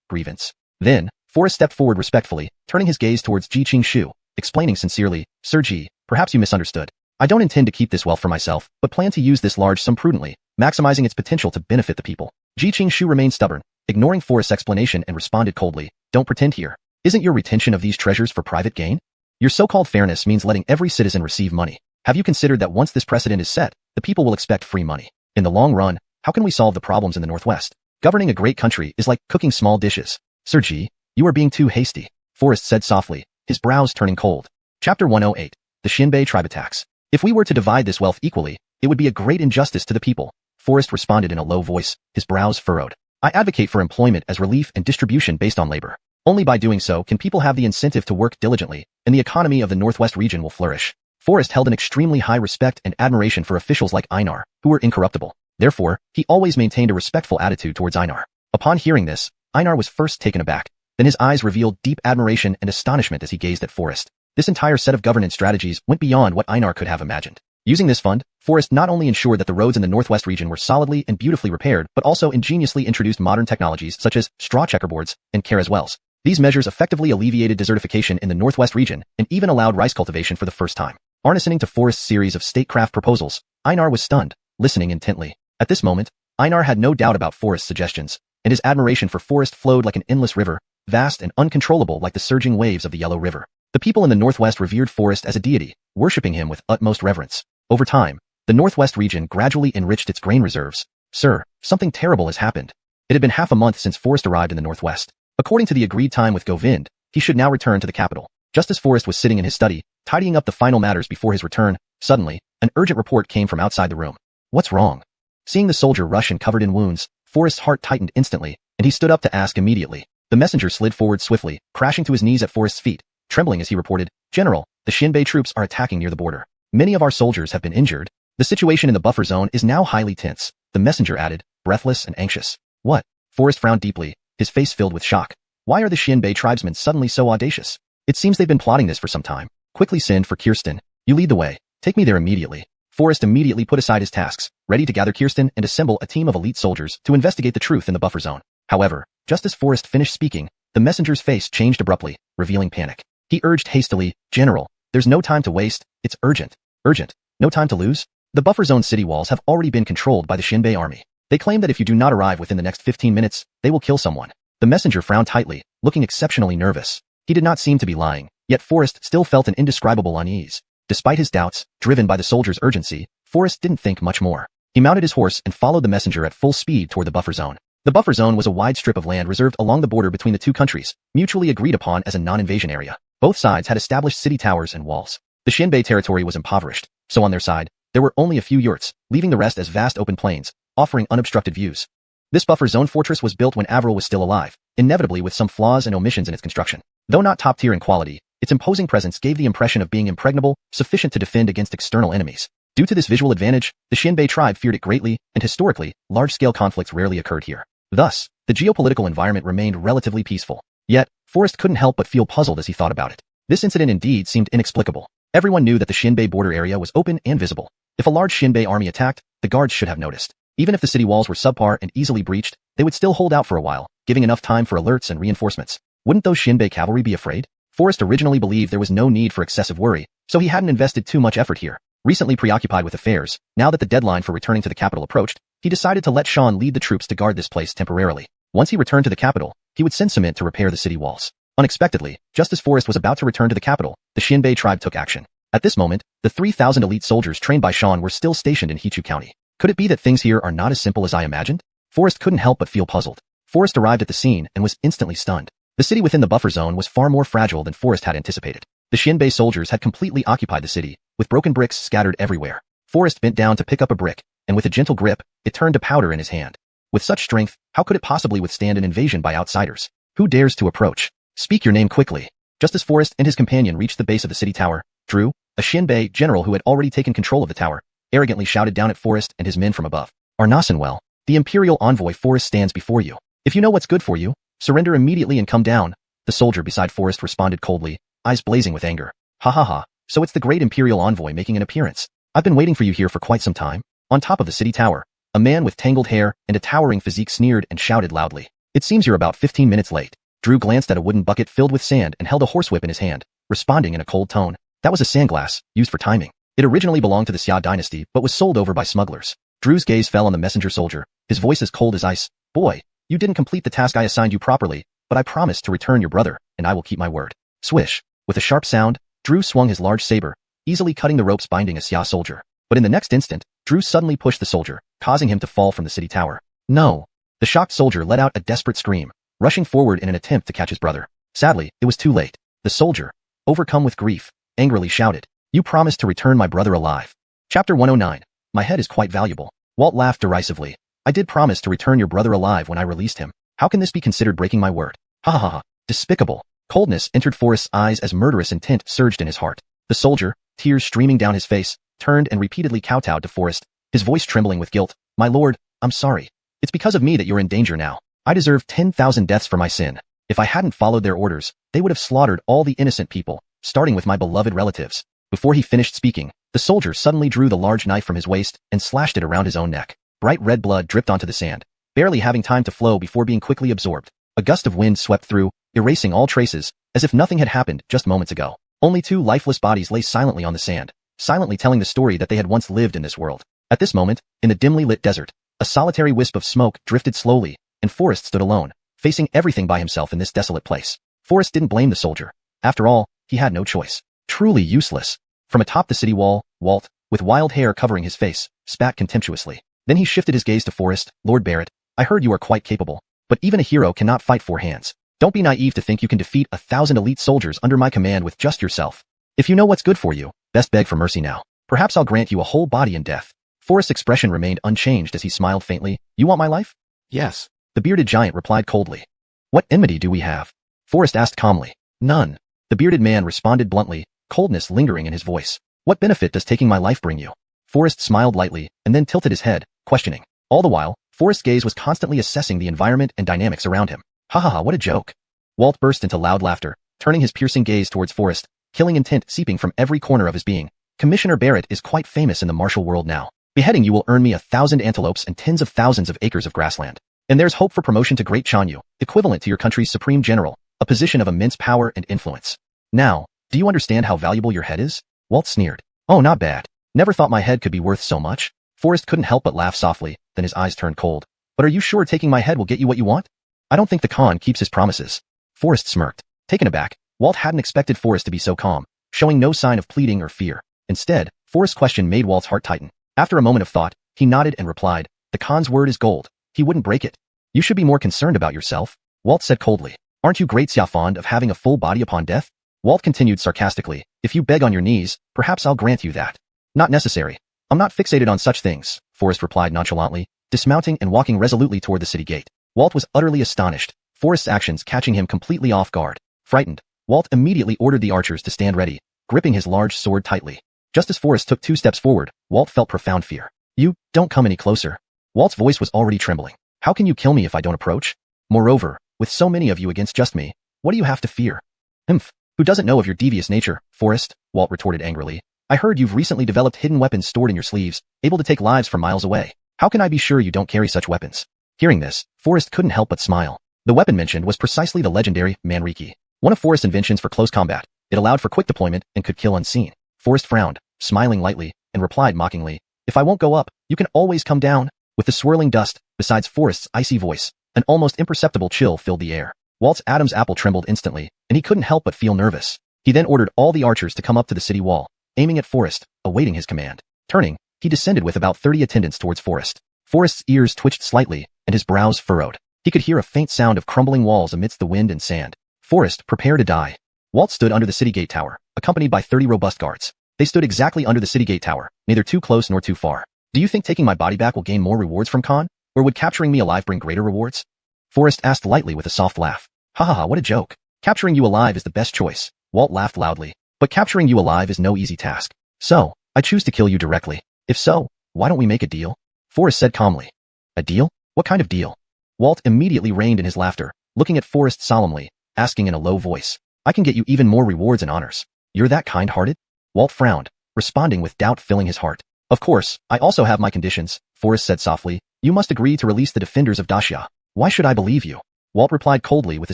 grievance. Then, Forrest stepped forward respectfully, turning his gaze towards Ji Qingshu, explaining sincerely, Sir Ji, perhaps you misunderstood. I don't intend to keep this wealth for myself, but plan to use this large sum prudently, maximizing its potential to benefit the people. Ji Qingshu remained stubborn, ignoring Forrest's explanation and responded coldly, don't pretend here. Isn't your retention of these treasures for private gain? Your so-called fairness means letting every citizen receive money. Have you considered that once this precedent is set, the people will expect free money? In the long run, how can we solve the problems in the Northwest? Governing a great country is like cooking small dishes. Sir Ji, you are being too hasty, Forrest said softly, his brows turning cold. Chapter 108. The Xianbei tribe attacks. If we were to divide this wealth equally, it would be a great injustice to the people, Forrest responded in a low voice, his brows furrowed. I advocate for employment as relief and distribution based on labor. Only by doing so can people have the incentive to work diligently, and the economy of the Northwest region will flourish. Forrest held an extremely high respect and admiration for officials like Einar, who were incorruptible. Therefore, he always maintained a respectful attitude towards Einar. Upon hearing this, Einar was first taken aback. Then his eyes revealed deep admiration and astonishment as he gazed at Forrest. This entire set of governance strategies went beyond what Einar could have imagined. Using this fund, Forrest not only ensured that the roads in the Northwest region were solidly and beautifully repaired, but also ingeniously introduced modern technologies such as straw checkerboards and wells. These measures effectively alleviated desertification in the Northwest region and even allowed rice cultivation for the first time. Harnessing to Forrest's series of statecraft proposals, Einar was stunned, listening intently. At this moment, Einar had no doubt about Forrest's suggestions, and his admiration for Forrest flowed like an endless river, vast and uncontrollable like the surging waves of the Yellow River. The people in the Northwest revered Forrest as a deity, worshipping him with utmost reverence. Over time, the Northwest region gradually enriched its grain reserves. Sir, something terrible has happened. It had been half a month since Forrest arrived in the Northwest. According to the agreed time with Govind, he should now return to the capital. Just as Forrest was sitting in his study, tidying up the final matters before his return, suddenly, an urgent report came from outside the room. What's wrong? Seeing the soldier rush and covered in wounds, Forrest's heart tightened instantly, and he stood up to ask immediately. The messenger slid forward swiftly, crashing to his knees at Forrest's feet, trembling as he reported, General, the Xianbei troops are attacking near the border. Many of our soldiers have been injured. The situation in the buffer zone is now highly tense, the messenger added, breathless and anxious. What? Forrest frowned deeply, his face filled with shock. Why are the Xianbei tribesmen suddenly so audacious? It seems they've been plotting this for some time. Quickly send for Kirsten. You lead the way. Take me there immediately. Forrest immediately put aside his tasks, ready to gather Kirsten and assemble a team of elite soldiers to investigate the truth in the buffer zone. However, just as Forrest finished speaking, the messenger's face changed abruptly, revealing panic. He urged hastily, General, there's no time to waste, it's urgent. Urgent. No time to lose? The buffer zone city walls have already been controlled by the Xianbei army. They claim that if you do not arrive within the next 15 minutes, they will kill someone. The messenger frowned tightly, looking exceptionally nervous. He did not seem to be lying, yet Forrest still felt an indescribable unease. Despite his doubts, driven by the soldier's urgency, Forrest didn't think much more. He mounted his horse and followed the messenger at full speed toward the buffer zone. The buffer zone was a wide strip of land reserved along the border between the two countries, mutually agreed upon as a non-invasion area. Both sides had established city towers and walls. The Xianbei territory was impoverished, so on their side, there were only a few yurts, leaving the rest as vast open plains, offering unobstructed views. This buffer zone fortress was built when Avril was still alive, inevitably with some flaws and omissions in its construction. Though not top tier in quality, its imposing presence gave the impression of being impregnable, sufficient to defend against external enemies. Due to this visual advantage, the Xianbei tribe feared it greatly, and historically, large-scale conflicts rarely occurred here. Thus, the geopolitical environment remained relatively peaceful. Yet, Forrest couldn't help but feel puzzled as he thought about it. This incident indeed seemed inexplicable. Everyone knew that the Xianbei border area was open and visible. If a large Xianbei army attacked, the guards should have noticed. Even if the city walls were subpar and easily breached, they would still hold out for a while, giving enough time for alerts and reinforcements. Wouldn't those Xianbei cavalry be afraid? Forrest originally believed there was no need for excessive worry, so he hadn't invested too much effort here. Recently preoccupied with affairs, now that the deadline for returning to the capital approached, he decided to let Sean lead the troops to guard this place temporarily. Once he returned to the capital, he would send cement to repair the city walls. Unexpectedly, just as Forrest was about to return to the capital, the Xianbei tribe took action. At this moment, the 3,000 elite soldiers trained by Sean were still stationed in Hichu County. Could it be that things here are not as simple as I imagined? Forrest couldn't help but feel puzzled. Forrest arrived at the scene and was instantly stunned. The city within the buffer zone was far more fragile than Forrest had anticipated. The Xianbei soldiers had completely occupied the city, with broken bricks scattered everywhere. Forrest bent down to pick up a brick, and with a gentle grip, it turned to powder in his hand. With such strength, how could it possibly withstand an invasion by outsiders? Who dares to approach? Speak your name quickly. Just as Forrest and his companion reached the base of the city tower, Drew, a Xianbei general who had already taken control of the tower, arrogantly shouted down at Forrest and his men from above. Arnasenwell, the imperial envoy Forrest stands before you. If you know what's good for you, surrender immediately and come down. The soldier beside Forrest responded coldly, eyes blazing with anger. Ha ha ha, so it's the great imperial envoy making an appearance. I've been waiting for you here for quite some time. On top of the city tower, a man with tangled hair and a towering physique sneered and shouted loudly. It seems you're about 15 minutes late. Drew glanced at a wooden bucket filled with sand and held a horsewhip in his hand, responding in a cold tone. That was a sandglass, used for timing. It originally belonged to the Xia dynasty, but was sold over by smugglers. Drew's gaze fell on the messenger soldier, his voice as cold as ice. Boy, you didn't complete the task I assigned you properly, but I promised to return your brother, and I will keep my word. Swish. With a sharp sound, Drew swung his large saber, easily cutting the ropes binding a Xia soldier. But in the next instant, Drew suddenly pushed the soldier, causing him to fall from the city tower. No! The shocked soldier let out a desperate scream, rushing forward in an attempt to catch his brother. Sadly, it was too late. The soldier, overcome with grief, angrily shouted, "You promised to return my brother alive." Chapter 109. My head is quite valuable. Walt laughed derisively. I did promise to return your brother alive when I released him. How can this be considered breaking my word? Ha ha ha. Despicable. Coldness entered Forrest's eyes as murderous intent surged in his heart. The soldier, tears streaming down his face, turned and repeatedly kowtowed to Forrest, his voice trembling with guilt. My lord, I'm sorry. It's because of me that you're in danger now. I deserve 10,000 deaths for my sin. If I hadn't followed their orders, they would have slaughtered all the innocent people, starting with my beloved relatives. Before he finished speaking, the soldier suddenly drew the large knife from his waist and slashed it around his own neck. Bright red blood dripped onto the sand, barely having time to flow before being quickly absorbed. A gust of wind swept through, erasing all traces, as if nothing had happened just moments ago. Only two lifeless bodies lay silently on the sand, silently telling the story that they had once lived in this world. At this moment, in the dimly lit desert, a solitary wisp of smoke drifted slowly, and Forrest stood alone, facing everything by himself in this desolate place. Forrest didn't blame the soldier. After all, he had no choice. Truly useless. From atop the city wall, Walt, with wild hair covering his face, spat contemptuously. Then he shifted his gaze to Forrest. Lord Barrett, I heard you are quite capable, but even a hero cannot fight four hands. Don't be naive to think you can defeat 1,000 elite soldiers under my command with just yourself. If you know what's good for you, best beg for mercy now. Perhaps I'll grant you a whole body in death. Forrest's expression remained unchanged as he smiled faintly. You want my life? Yes. The bearded giant replied coldly. What enmity do we have? Forrest asked calmly. None. The bearded man responded bluntly, coldness lingering in his voice. What benefit does taking my life bring you? Forrest smiled lightly, and then tilted his head, questioning. All the while, Forrest's gaze was constantly assessing the environment and dynamics around him. Ha ha ha, what a joke. Walt burst into loud laughter, turning his piercing gaze towards Forrest, killing intent seeping from every corner of his being. Commissioner Barrett is quite famous in the martial world now. Beheading you will earn me 1,000 antelopes and tens of thousands of acres of grassland. And there's hope for promotion to Great Xuanhuan, equivalent to your country's supreme general, a position of immense power and influence. Now, do you understand how valuable your head is? Walt sneered. Oh, not bad. Never thought my head could be worth so much. Forrest couldn't help but laugh softly, then his eyes turned cold. But are you sure taking my head will get you what you want? I don't think the Khan keeps his promises. Forrest smirked. Taken aback, Walt hadn't expected Forrest to be so calm, showing no sign of pleading or fear. Instead, Forrest's question made Walt's heart tighten. After a moment of thought, he nodded and replied, the Khan's word is gold. He wouldn't break it. You should be more concerned about yourself, Walt said coldly. Aren't you great Xia fond of having a full body upon death? Walt continued sarcastically, if you beg on your knees, perhaps I'll grant you that. Not necessary. I'm not fixated on such things, Forrest replied nonchalantly, dismounting and walking resolutely toward the city gate. Walt was utterly astonished, Forrest's actions catching him completely off guard. Frightened, Walt immediately ordered the archers to stand ready, gripping his large sword tightly. Just as Forrest took 2 steps forward, Walt felt profound fear. You, don't come any closer. Walt's voice was already trembling. How can you kill me if I don't approach? Moreover, with so many of you against just me, what do you have to fear? Who doesn't know of your devious nature, Forrest? Walt retorted angrily. I heard you've recently developed hidden weapons stored in your sleeves, able to take lives from miles away. How can I be sure you don't carry such weapons? Hearing this, Forrest couldn't help but smile. The weapon mentioned was precisely the legendary Manriki, one of Forrest's inventions for close combat. It allowed for quick deployment and could kill unseen. Forrest frowned, smiling lightly, and replied mockingly, if I won't go up, you can always come down. With the swirling dust, besides Forrest's icy voice, an almost imperceptible chill filled the air. Walt's Adam's apple trembled instantly, and he couldn't help but feel nervous. He then ordered all the archers to come up to the city wall, aiming at Forrest, awaiting his command. Turning, he descended with about 30 attendants towards Forrest. Forrest's ears twitched slightly, and his brows furrowed. He could hear a faint sound of crumbling walls amidst the wind and sand. Forrest, prepare to die. Walt stood under the city gate tower, accompanied by 30 robust guards. They stood exactly under the city gate tower, neither too close nor too far. Do you think taking my body back will gain more rewards from Khan, or would capturing me alive bring greater rewards? Forrest asked lightly with a soft laugh. Ha ha ha, what a joke. Capturing you alive is the best choice. Walt laughed loudly. But capturing you alive is no easy task. So, I choose to kill you directly. If so, why don't we make a deal? Forrest said calmly. A deal? What kind of deal? Walt immediately reined in his laughter, looking at Forrest solemnly, asking in a low voice. I can get you even more rewards and honors. You're that kind-hearted? Walt frowned, responding with doubt filling his heart. Of course, I also have my conditions, Forrest said softly. You must agree to release the defenders of Daxia. Why should I believe you? Walt replied coldly with a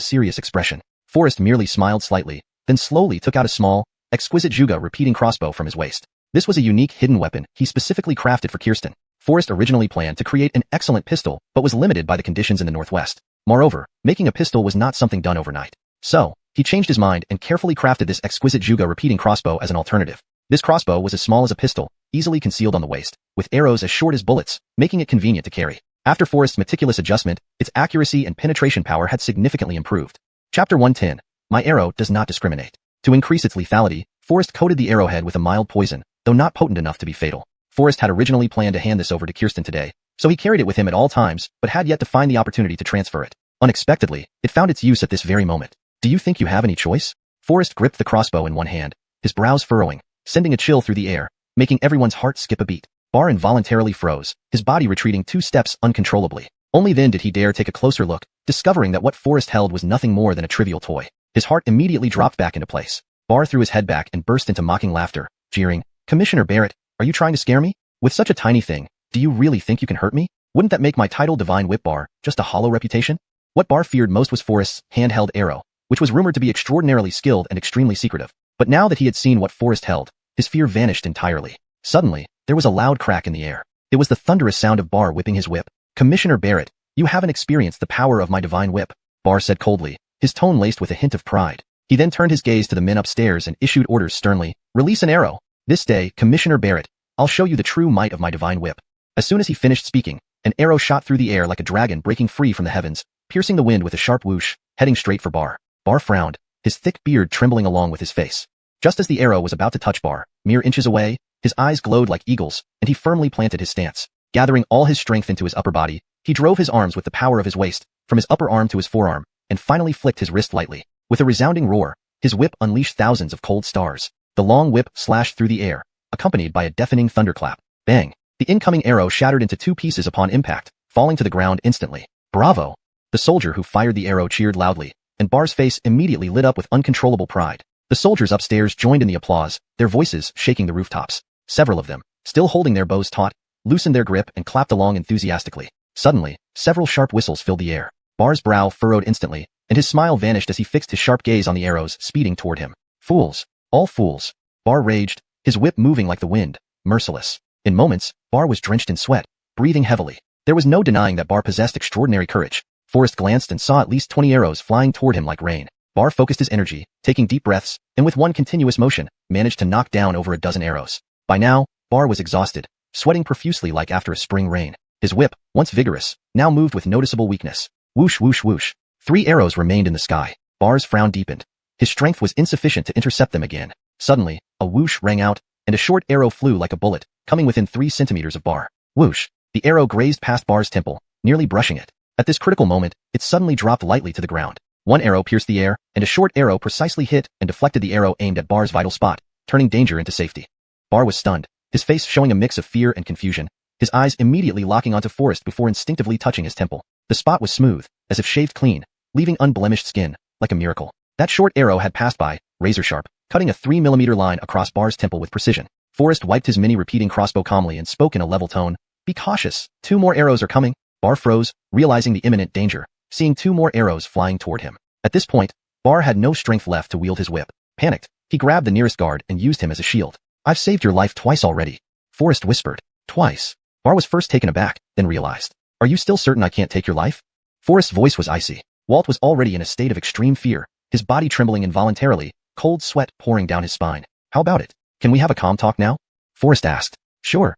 serious expression. Forrest merely smiled slightly, then slowly took out a small, exquisite Juga repeating crossbow from his waist. This was a unique hidden weapon he specifically crafted for Kirsten. Forrest originally planned to create an excellent pistol, but was limited by the conditions in the Northwest. Moreover, making a pistol was not something done overnight. So, he changed his mind and carefully crafted this exquisite Juga repeating crossbow as an alternative. This crossbow was as small as a pistol, easily concealed on the waist, with arrows as short as bullets, making it convenient to carry. After Forrest's meticulous adjustment, its accuracy and penetration power had significantly improved. Chapter 110. My arrow does not discriminate. To increase its lethality, Forrest coated the arrowhead with a mild poison, though not potent enough to be fatal. Forrest had originally planned to hand this over to Kirsten today, so he carried it with him at all times, but had yet to find the opportunity to transfer it. Unexpectedly, it found its use at this very moment. Do you think you have any choice? Forrest gripped the crossbow in one hand, his brows furrowing, sending a chill through the air, making everyone's heart skip a beat. Bar involuntarily froze, his body retreating 2 steps uncontrollably. Only then did he dare take a closer look, discovering that what Forrest held was nothing more than a trivial toy. His heart immediately dropped back into place. Bar threw his head back and burst into mocking laughter, jeering, "Commissioner Barrett, are you trying to scare me? With such a tiny thing, do you really think you can hurt me? Wouldn't that make my title Divine Whip Bar just a hollow reputation?" What Bar feared most was Forrest's handheld arrow, which was rumored to be extraordinarily skilled and extremely secretive. But now that he had seen what Forrest held, his fear vanished entirely. Suddenly, there was a loud crack in the air. It was the thunderous sound of Bar whipping his whip. "Commissioner Barrett, you haven't experienced the power of my divine whip," Bar said coldly, his tone laced with a hint of pride. He then turned his gaze to the men upstairs and issued orders sternly. "Release an arrow. This day, Commissioner Barrett, I'll show you the true might of my divine whip." As soon as he finished speaking, an arrow shot through the air like a dragon breaking free from the heavens, piercing the wind with a sharp whoosh, heading straight for Bar. Bar frowned, his thick beard trembling along with his face. Just as the arrow was about to touch Bar, mere inches away, his eyes glowed like eagles, and he firmly planted his stance. Gathering all his strength into his upper body, he drove his arms with the power of his waist, from his upper arm to his forearm, and finally flicked his wrist lightly. With a resounding roar, his whip unleashed thousands of cold stars. The long whip slashed through the air, accompanied by a deafening thunderclap. Bang! The incoming arrow shattered into 2 pieces upon impact, falling to the ground instantly. "Bravo!" The soldier who fired the arrow cheered loudly, and Bar's face immediately lit up with uncontrollable pride. The soldiers upstairs joined in the applause, their voices shaking the rooftops. Several of them, still holding their bows taut, loosened their grip and clapped along enthusiastically. Suddenly, several sharp whistles filled the air. Bar's brow furrowed instantly, and his smile vanished as he fixed his sharp gaze on the arrows speeding toward him. "Fools! All fools!" Bar raged, his whip moving like the wind, merciless. In moments, Bar was drenched in sweat, breathing heavily. There was no denying that Bar possessed extraordinary courage. Forrest glanced and saw at least 20 arrows flying toward him like rain. Bar focused his energy, taking deep breaths, and with one continuous motion, managed to knock down over a dozen arrows. By now, Bar was exhausted, sweating profusely like after a spring rain. His whip, once vigorous, now moved with noticeable weakness. Whoosh whoosh whoosh. 3 arrows remained in the sky. Bar's frown deepened. His strength was insufficient to intercept them again. Suddenly, a whoosh rang out, and a short arrow flew like a bullet, coming within 3 centimeters of Bar. Whoosh! The arrow grazed past Bar's temple, nearly brushing it. At this critical moment, it suddenly dropped lightly to the ground. One arrow pierced the air, and a short arrow precisely hit and deflected the arrow aimed at Bar's vital spot, turning danger into safety. Bar was stunned, his face showing a mix of fear and confusion, his eyes immediately locking onto Forrest before instinctively touching his temple. The spot was smooth, as if shaved clean, leaving unblemished skin, like a miracle. That short arrow had passed by, razor sharp, cutting a 3-millimeter line across Bar's temple with precision. Forrest wiped his mini repeating crossbow calmly and spoke in a level tone. "Be cautious, 2 more arrows are coming." Bar froze, realizing the imminent danger, seeing 2 more arrows flying toward him. At this point, Bar had no strength left to wield his whip. Panicked, he grabbed the nearest guard and used him as a shield. "I've saved your life twice already," Forrest whispered. "Twice?" Bar was first taken aback, then realized. "Are you still certain I can't take your life?" Forrest's voice was icy. Walt was already in a state of extreme fear, his body trembling involuntarily, cold sweat pouring down his spine. "How about it? Can we have a calm talk now?" Forrest asked. Sure.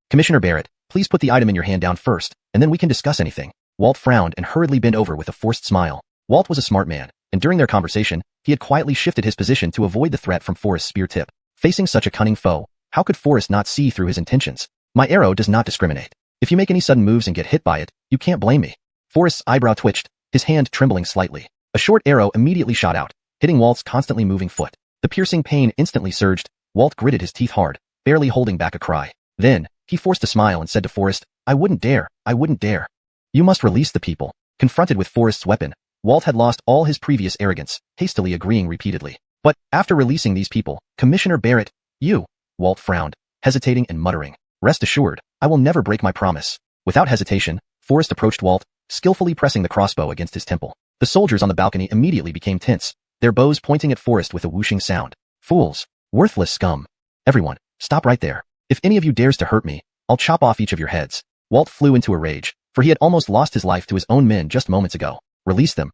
Commissioner Barrett, please put the item in your hand down first, and then we can discuss anything." Walt frowned and hurriedly bent over with a forced smile. Walt was a smart man, and during their conversation, he had quietly shifted his position to avoid the threat from Forrest's spear tip. Facing such a cunning foe, how could Forrest not see through his intentions? "My arrow does not discriminate. If you make any sudden moves and get hit by it, you can't blame me." Forrest's eyebrow twitched, his hand trembling slightly. A short arrow immediately shot out, hitting Walt's constantly moving foot. The piercing pain instantly surged. Walt gritted his teeth hard, barely holding back a cry. Then, he forced a smile and said to Forrest, I wouldn't dare. You must release the people." Confronted with Forrest's weapon, Walt had lost all his previous arrogance, hastily agreeing repeatedly. "But, after releasing these people, Commissioner Barrett, you..." Walt frowned, hesitating and muttering. "Rest assured, I will never break my promise." Without hesitation, Forrest approached Walt, skillfully pressing the crossbow against his temple. The soldiers on the balcony immediately became tense, their bows pointing at Forrest with a whooshing sound. "Fools! Worthless scum! Everyone, Stop right there. If any of you dares to hurt me, I'll chop off each of your heads. Walt flew into a rage, for he had almost lost his life to his own men just moments ago. Release them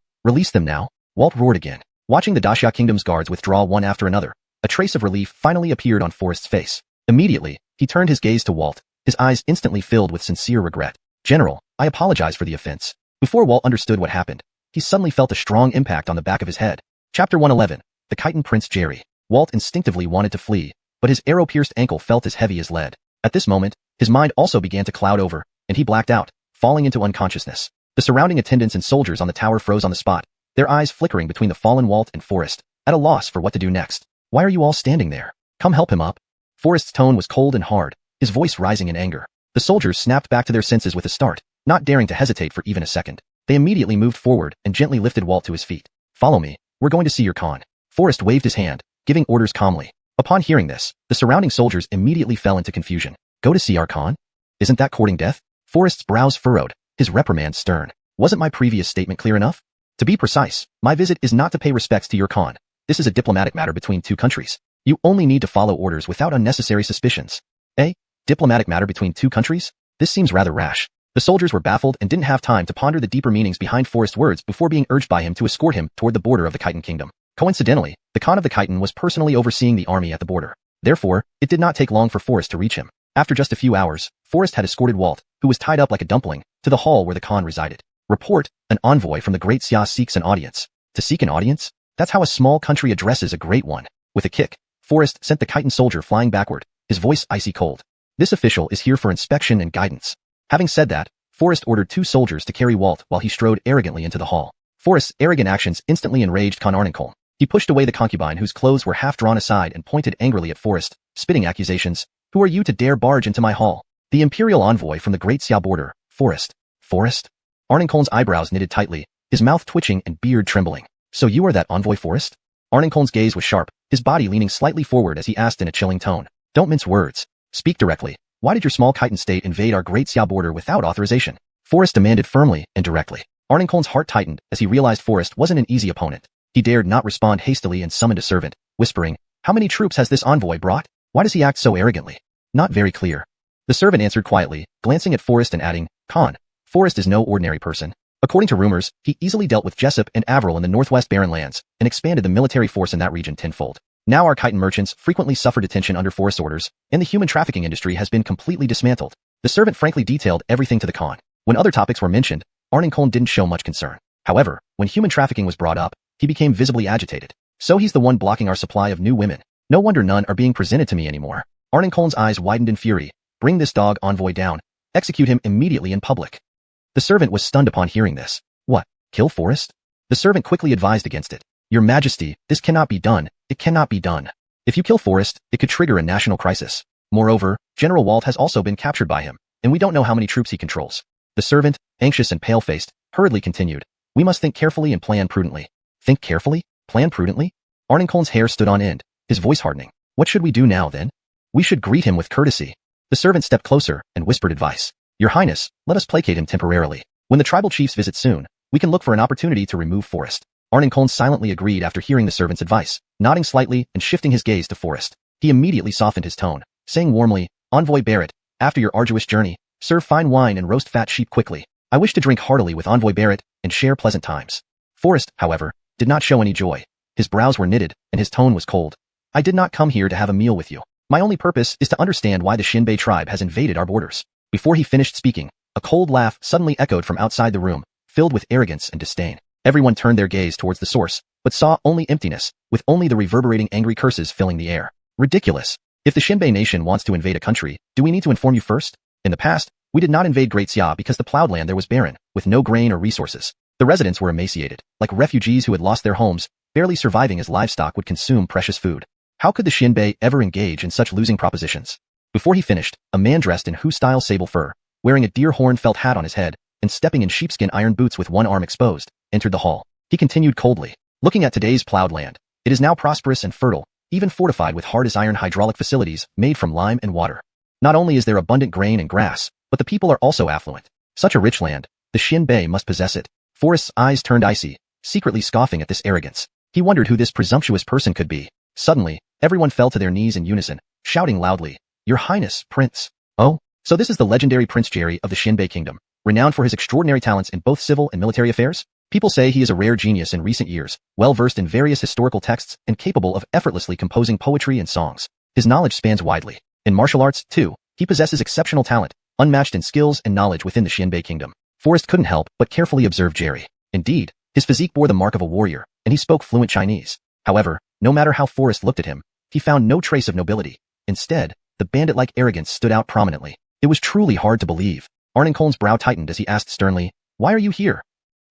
now. Walt roared again. Watching the Daxia Kingdom's guards withdraw one after another, a trace of relief finally appeared on Forrest's face. Immediately, he turned his gaze to Walt, his eyes instantly filled with sincere regret. General, I apologize for the offense. Before Walt understood what happened, he suddenly felt a strong impact on the back of his head. Chapter 111. The Chitin Prince Jerry. Walt instinctively wanted to flee, but his arrow-pierced ankle felt as heavy as lead. At this moment, his mind also began to cloud over, and he blacked out, falling into unconsciousness. The surrounding attendants and soldiers on the tower froze on the spot, their eyes flickering between the fallen Walt and Forrest, at a loss for what to do next. Why are you all standing there? Come help him up. Forrest's tone was cold and hard, his voice rising in anger. The soldiers snapped back to their senses with a start, not daring to hesitate for even a second. They immediately moved forward and gently lifted Walt to his feet. Follow me, we're going to see your Khan. Forrest waved his hand, giving orders calmly. Upon hearing this, the surrounding soldiers immediately fell into confusion. Go to see our Khan? Isn't that courting death? Forrest's brows furrowed, his reprimand stern. Wasn't my previous statement clear enough? To be precise, my visit is not to pay respects to your Khan. This is a diplomatic matter between two countries. You only need to follow orders without unnecessary suspicions. Diplomatic matter between two countries? This seems rather rash. The soldiers were baffled and didn't have time to ponder the deeper meanings behind Forrest's words before being urged by him to escort him toward the border of the Chitin Kingdom. Coincidentally, the Khan of the Chitin was personally overseeing the army at the border. Therefore, it did not take long for Forrest to reach him. After just a few hours, Forrest had escorted Walt, who was tied up like a dumpling, to the hall where the Khan resided. Report, an envoy from the Great Xia seeks an audience. To seek an audience? That's how a small country addresses a great one. With a kick, Forrest sent the Chitin soldier flying backward, his voice icy cold. This official is here for inspection and guidance. Having said that, Forrest ordered two soldiers to carry Walt while he strode arrogantly into the hall. Forrest's arrogant actions instantly enraged Khan Arnincoln. He pushed away the concubine whose clothes were half drawn aside and pointed angrily at Forrest, spitting accusations. Who are you to dare barge into my hall? The imperial envoy from the Great Xia border, Forrest. Forrest? Arnincoln's eyebrows knitted tightly, his mouth twitching and beard trembling. So you are that envoy Forrest? Arnincoln's gaze was sharp, his body leaning slightly forward as he asked in a chilling tone. Don't mince words. Speak directly. Why did your small chitin state invade our Great Xia border without authorization? Forrest demanded firmly and directly. Arnincoln's heart tightened as he realized Forrest wasn't an easy opponent. He dared not respond hastily and summoned a servant, whispering, How many troops has this envoy brought? Why does he act so arrogantly? Not very clear. The servant answered quietly, glancing at Forrest and adding, Khan, Forrest is no ordinary person. According to rumors, he easily dealt with Jessup and Averil in the Northwest Barren Lands and expanded the military force in that region tenfold. Now our chitin merchants frequently suffer detention under Forrest orders, and the human trafficking industry has been completely dismantled. The servant frankly detailed everything to the Khan. When other topics were mentioned, Arnincoln didn't show much concern. However, when human trafficking was brought up, he became visibly agitated. So he's the one blocking our supply of new women. No wonder none are being presented to me anymore. Arnincoln's eyes widened in fury. Bring this dog envoy down. Execute him immediately in public. The servant was stunned upon hearing this. What? Kill Forrest? The servant quickly advised against it. Your Majesty, this cannot be done. It cannot be done. If you kill Forrest, it could trigger a national crisis. Moreover, General Walt has also been captured by him, and we don't know how many troops he controls. The servant, anxious and pale-faced, hurriedly continued. We must think carefully and plan prudently. Think carefully? Plan prudently? Arnincoln's hair stood on end, his voice hardening. What should we do now, then? We should greet him with courtesy. The servant stepped closer and whispered advice. Your Highness, let us placate him temporarily. When the tribal chiefs visit soon, we can look for an opportunity to remove Forrest. Arnincoln silently agreed after hearing the servant's advice, nodding slightly and shifting his gaze to Forrest. He immediately softened his tone, saying warmly, Envoy Barrett, after your arduous journey, serve fine wine and roast fat sheep quickly. I wish to drink heartily with Envoy Barrett and share pleasant times. Forrest, however, did not show any joy. His brows were knitted and his tone was cold. I did not come here to have a meal with you. My only purpose is to understand why the Xinbei tribe has invaded our borders. Before he finished speaking, a cold laugh suddenly echoed from outside the room, filled with arrogance and disdain. Everyone turned their gaze towards the source, but saw only emptiness, with only the reverberating angry curses filling the air. Ridiculous. If the Xinbei nation wants to invade a country, do we need to inform you first? In the past, we did not invade Great Xia because the plowed land there was barren, with no grain or resources. The residents were emaciated, like refugees who had lost their homes, barely surviving as livestock would consume precious food. How could the Xinbei ever engage in such losing propositions? Before he finished, a man dressed in Hu-style sable fur, wearing a deer horn felt hat on his head, and stepping in sheepskin iron boots with one arm exposed, entered the hall. He continued coldly. Looking at today's plowed land, it is now prosperous and fertile, even fortified with hard-as-iron hydraulic facilities made from lime and water. Not only is there abundant grain and grass, but the people are also affluent. Such a rich land, the Xinbei must possess it. Forrest's eyes turned icy, secretly scoffing at this arrogance. He wondered who this presumptuous person could be. Suddenly, everyone fell to their knees in unison, shouting loudly, "Your Highness, Prince." Oh, so this is the legendary Prince Jerry of the Xinbei Kingdom, renowned for his extraordinary talents in both civil and military affairs? People say he is a rare genius in recent years, well-versed in various historical texts and capable of effortlessly composing poetry and songs. His knowledge spans widely. In martial arts, too, he possesses exceptional talent, unmatched in skills and knowledge within the Xinbei Kingdom. Forrest couldn't help but carefully observe Jerry. Indeed, his physique bore the mark of a warrior, and he spoke fluent Chinese. However, no matter how Forrest looked at him, he found no trace of nobility. Instead, the bandit-like arrogance stood out prominently. It was truly hard to believe. Arnincoln's brow tightened as he asked sternly, "Why are you here?"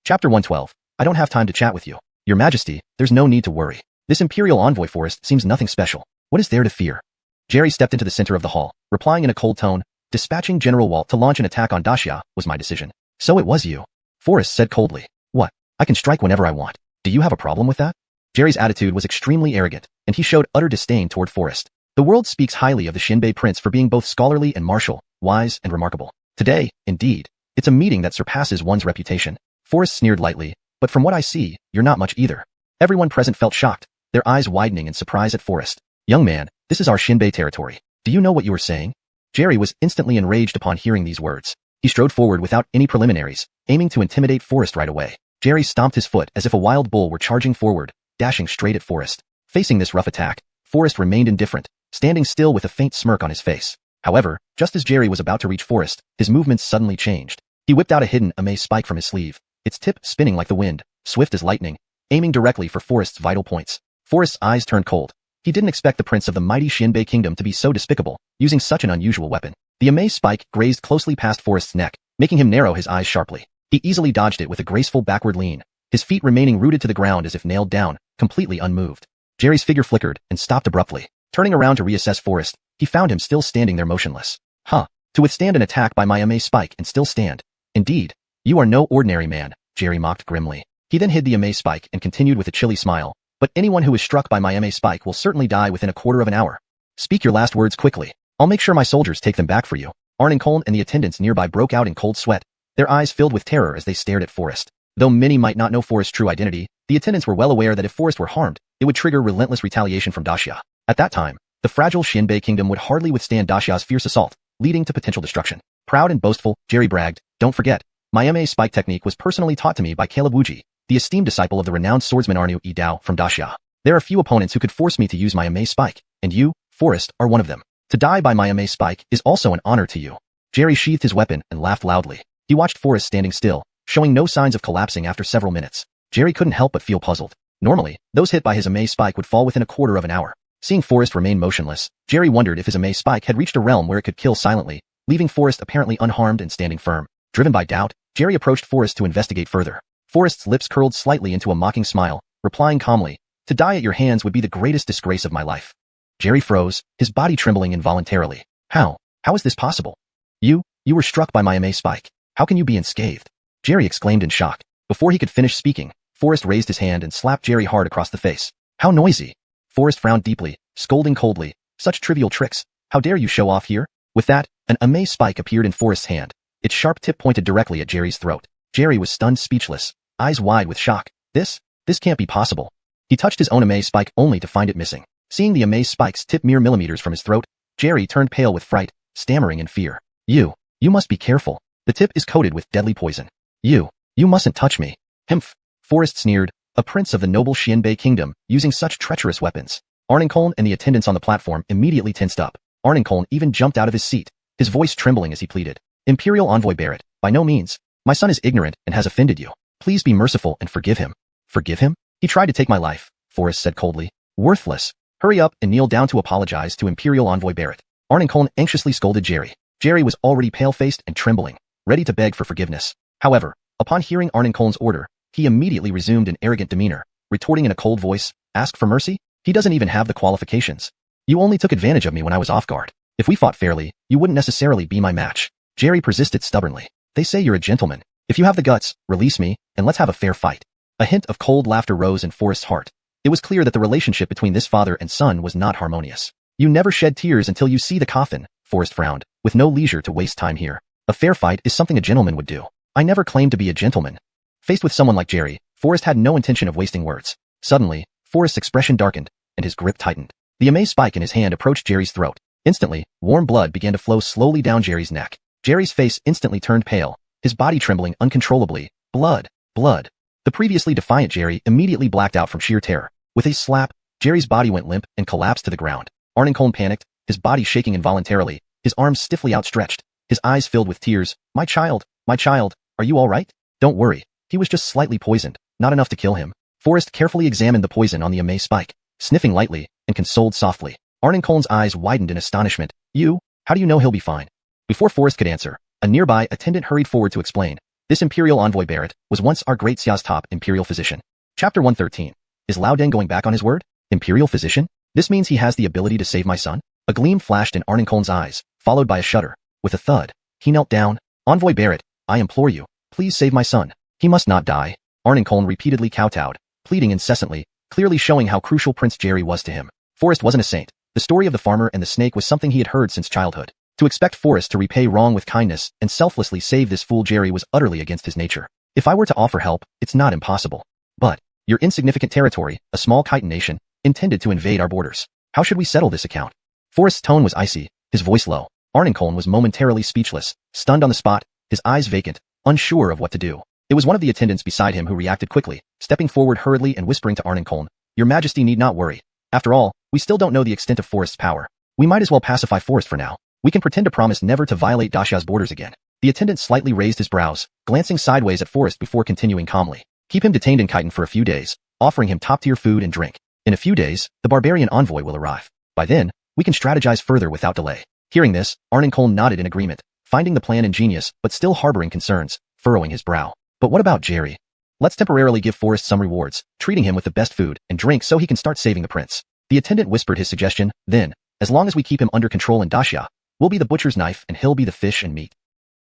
Chapter 112. I don't have time to chat with you. Your Majesty, there's no need to worry. This Imperial envoy Forrest seems nothing special. What is there to fear? Jerry stepped into the center of the hall, replying in a cold tone, "Dispatching General Walt to launch an attack on Daxia was my decision." "So it was you," Forrest said coldly. "What? I can strike whenever I want. Do you have a problem with that?" Jerry's attitude was extremely arrogant, and he showed utter disdain toward Forrest. The world speaks highly of the Xinbei prince for being both scholarly and martial, wise and remarkable. Today, indeed, it's a meeting that surpasses one's reputation. Forrest sneered lightly, "But from what I see, you're not much either." Everyone present felt shocked, their eyes widening in surprise at Forrest. "Young man, this is our Xinbei territory. Do you know what you are saying?" Jerry was instantly enraged upon hearing these words. He strode forward without any preliminaries, aiming to intimidate Forrest right away. Jerry stomped his foot as if a wild bull were charging forward, dashing straight at Forrest. Facing this rough attack, Forrest remained indifferent, standing still with a faint smirk on his face. However, just as Jerry was about to reach Forrest, his movements suddenly changed. He whipped out a hidden amaze spike from his sleeve, its tip spinning like the wind, swift as lightning, aiming directly for Forrest's vital points. Forrest's eyes turned cold. He didn't expect the prince of the mighty Xinbei kingdom to be so despicable, using such an unusual weapon. The amaze spike grazed closely past Forrest's neck, making him narrow his eyes sharply. He easily dodged it with a graceful backward lean, his feet remaining rooted to the ground as if nailed down, completely unmoved. Jerry's figure flickered and stopped abruptly. Turning around to reassess Forrest, he found him still standing there motionless. "Huh. To withstand an attack by my amaze spike and still stand. Indeed. You are no ordinary man," Jerry mocked grimly. He then hid the amaze spike and continued with a chilly smile. "But anyone who is struck by my amaze spike will certainly die within a quarter of an hour. Speak your last words quickly. I'll make sure my soldiers take them back for you." Arnincoln and the attendants nearby broke out in cold sweat, their eyes filled with terror as they stared at Forrest. Though many might not know Forrest's true identity, the attendants were well aware that if Forrest were harmed, it would trigger relentless retaliation from Daxia. At that time, the fragile Xinbei kingdom would hardly withstand Daxia's fierce assault, leading to potential destruction. Proud and boastful, Jerry bragged, "Don't forget, my amaze spike technique was personally taught to me by Caleb Wuji, the esteemed disciple of the renowned swordsman Arnu E. Dao from Daxia. There are few opponents who could force me to use my amaze spike, and you, Forrest, are one of them. To die by my amaze spike is also an honor to you." Jerry sheathed his weapon and laughed loudly. He watched Forrest standing still, showing no signs of collapsing after several minutes. Jerry couldn't help but feel puzzled. Normally, those hit by his amaze spike would fall within a quarter of an hour. Seeing Forrest remain motionless, Jerry wondered if his amaze spike had reached a realm where it could kill silently, leaving Forrest apparently unharmed and standing firm. Driven by doubt, Jerry approached Forrest to investigate further. Forrest's lips curled slightly into a mocking smile, replying calmly, "To die at your hands would be the greatest disgrace of my life." Jerry froze, his body trembling involuntarily. How is this possible? You were struck by my amaze spike. How can you be unscathed?" Jerry exclaimed in shock. Before he could finish speaking, Forrest raised his hand and slapped Jerry hard across the face. "How noisy!" Forrest frowned deeply, scolding coldly. "Such trivial tricks. How dare you show off here?" With that, an amaze spike appeared in Forrest's hand. Its sharp tip pointed directly at Jerry's throat. Jerry was stunned speechless, eyes wide with shock. This can't be possible. He touched his own amaze spike only to find it missing. Seeing the amaze spike's tip mere millimeters from his throat, Jerry turned pale with fright, stammering in fear. You must be careful. The tip is coated with deadly poison. You mustn't touch me." "Humph," Forrest sneered, "a prince of the noble Xinbei kingdom, using such treacherous weapons." Arnincoln and the attendants on the platform immediately tensed up. Arnincoln even jumped out of his seat, his voice trembling as he pleaded. "Imperial Envoy Barrett, by no means. My son is ignorant and has offended you. Please be merciful and forgive him." "Forgive him? He tried to take my life," Forrest said coldly. "Worthless. Hurry up and kneel down to apologize to Imperial Envoy Barrett." Arnincoln anxiously scolded Jerry. Jerry was already pale-faced and trembling, ready to beg for forgiveness. However, upon hearing Arnincoln's order, he immediately resumed an arrogant demeanor, retorting in a cold voice, "Ask for mercy? He doesn't even have the qualifications. You only took advantage of me when I was off guard. If we fought fairly, you wouldn't necessarily be my match." Jerry persisted stubbornly. "They say you're a gentleman. If you have the guts, release me, and let's have a fair fight." A hint of cold laughter rose in Forrest's heart. It was clear that the relationship between this father and son was not harmonious. "You never shed tears until you see the coffin," Forrest frowned, with no leisure to waste time here. "A fair fight is something a gentleman would do. I never claimed to be a gentleman." Faced with someone like Jerry, Forrest had no intention of wasting words. Suddenly, Forrest's expression darkened, and his grip tightened. The amazed spike in his hand approached Jerry's throat. Instantly, warm blood began to flow slowly down Jerry's neck. Jerry's face instantly turned pale, his body trembling uncontrollably. Blood. Blood. The previously defiant Jerry immediately blacked out from sheer terror. With a slap, Jerry's body went limp and collapsed to the ground. Arnincoln panicked, his body shaking involuntarily, his arms stiffly outstretched, his eyes filled with tears. My child, are you all right? Don't worry, he was just slightly poisoned, not enough to kill him. Forrest carefully examined the poison on the amazed spike, sniffing lightly, and consoled softly. Arnincoln's eyes widened in astonishment. How do you know he'll be fine? Before Forrest could answer, a nearby attendant hurried forward to explain. This imperial envoy Barrett was once our great Xia's top imperial physician. Chapter 113. Is Lao Deng going back on his word? Imperial physician? This means he has the ability to save my son? A gleam flashed in Arnincoln's eyes, followed by a shudder. With a thud, he knelt down. Envoy Barrett, I implore you, please save my son. He must not die. Arnincoln repeatedly kowtowed, pleading incessantly, clearly showing how crucial Prince Jerry was to him. Forrest wasn't a saint. The story of the farmer and the snake was something he had heard since childhood. To expect Forrest to repay wrong with kindness and selflessly save this fool Jerry was utterly against his nature. If I were to offer help, it's not impossible. But, your insignificant territory, a small chitin nation, intended to invade our borders. How should we settle this account? Forrest's tone was icy, his voice low. Arnincoln was momentarily speechless, stunned on the spot, his eyes vacant, unsure of what to do. It was one of the attendants beside him who reacted quickly, stepping forward hurriedly and whispering to Arnincoln, Your Majesty need not worry. After all, we still don't know the extent of Forrest's power. We might as well pacify Forrest for now. We can pretend to promise never to violate Daxia's borders again. The attendant slightly raised his brows, glancing sideways at Forrest before continuing calmly. Keep him detained in chitin for a few days, offering him top-tier food and drink. In a few days, the barbarian envoy will arrive. By then, we can strategize further without delay. Hearing this, Arnincoln nodded in agreement, finding the plan ingenious but still harboring concerns, furrowing his brow. But what about Jerry? Let's temporarily give Forrest some rewards, treating him with the best food and drink so he can start saving the prince. The attendant whispered his suggestion, then, as long as we keep him under control in Daxia, we'll be the butcher's knife and he'll be the fish and meat.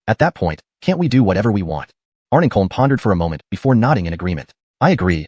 At that point, can't we do whatever we want? Arnincoln pondered for a moment before nodding in agreement. I agree.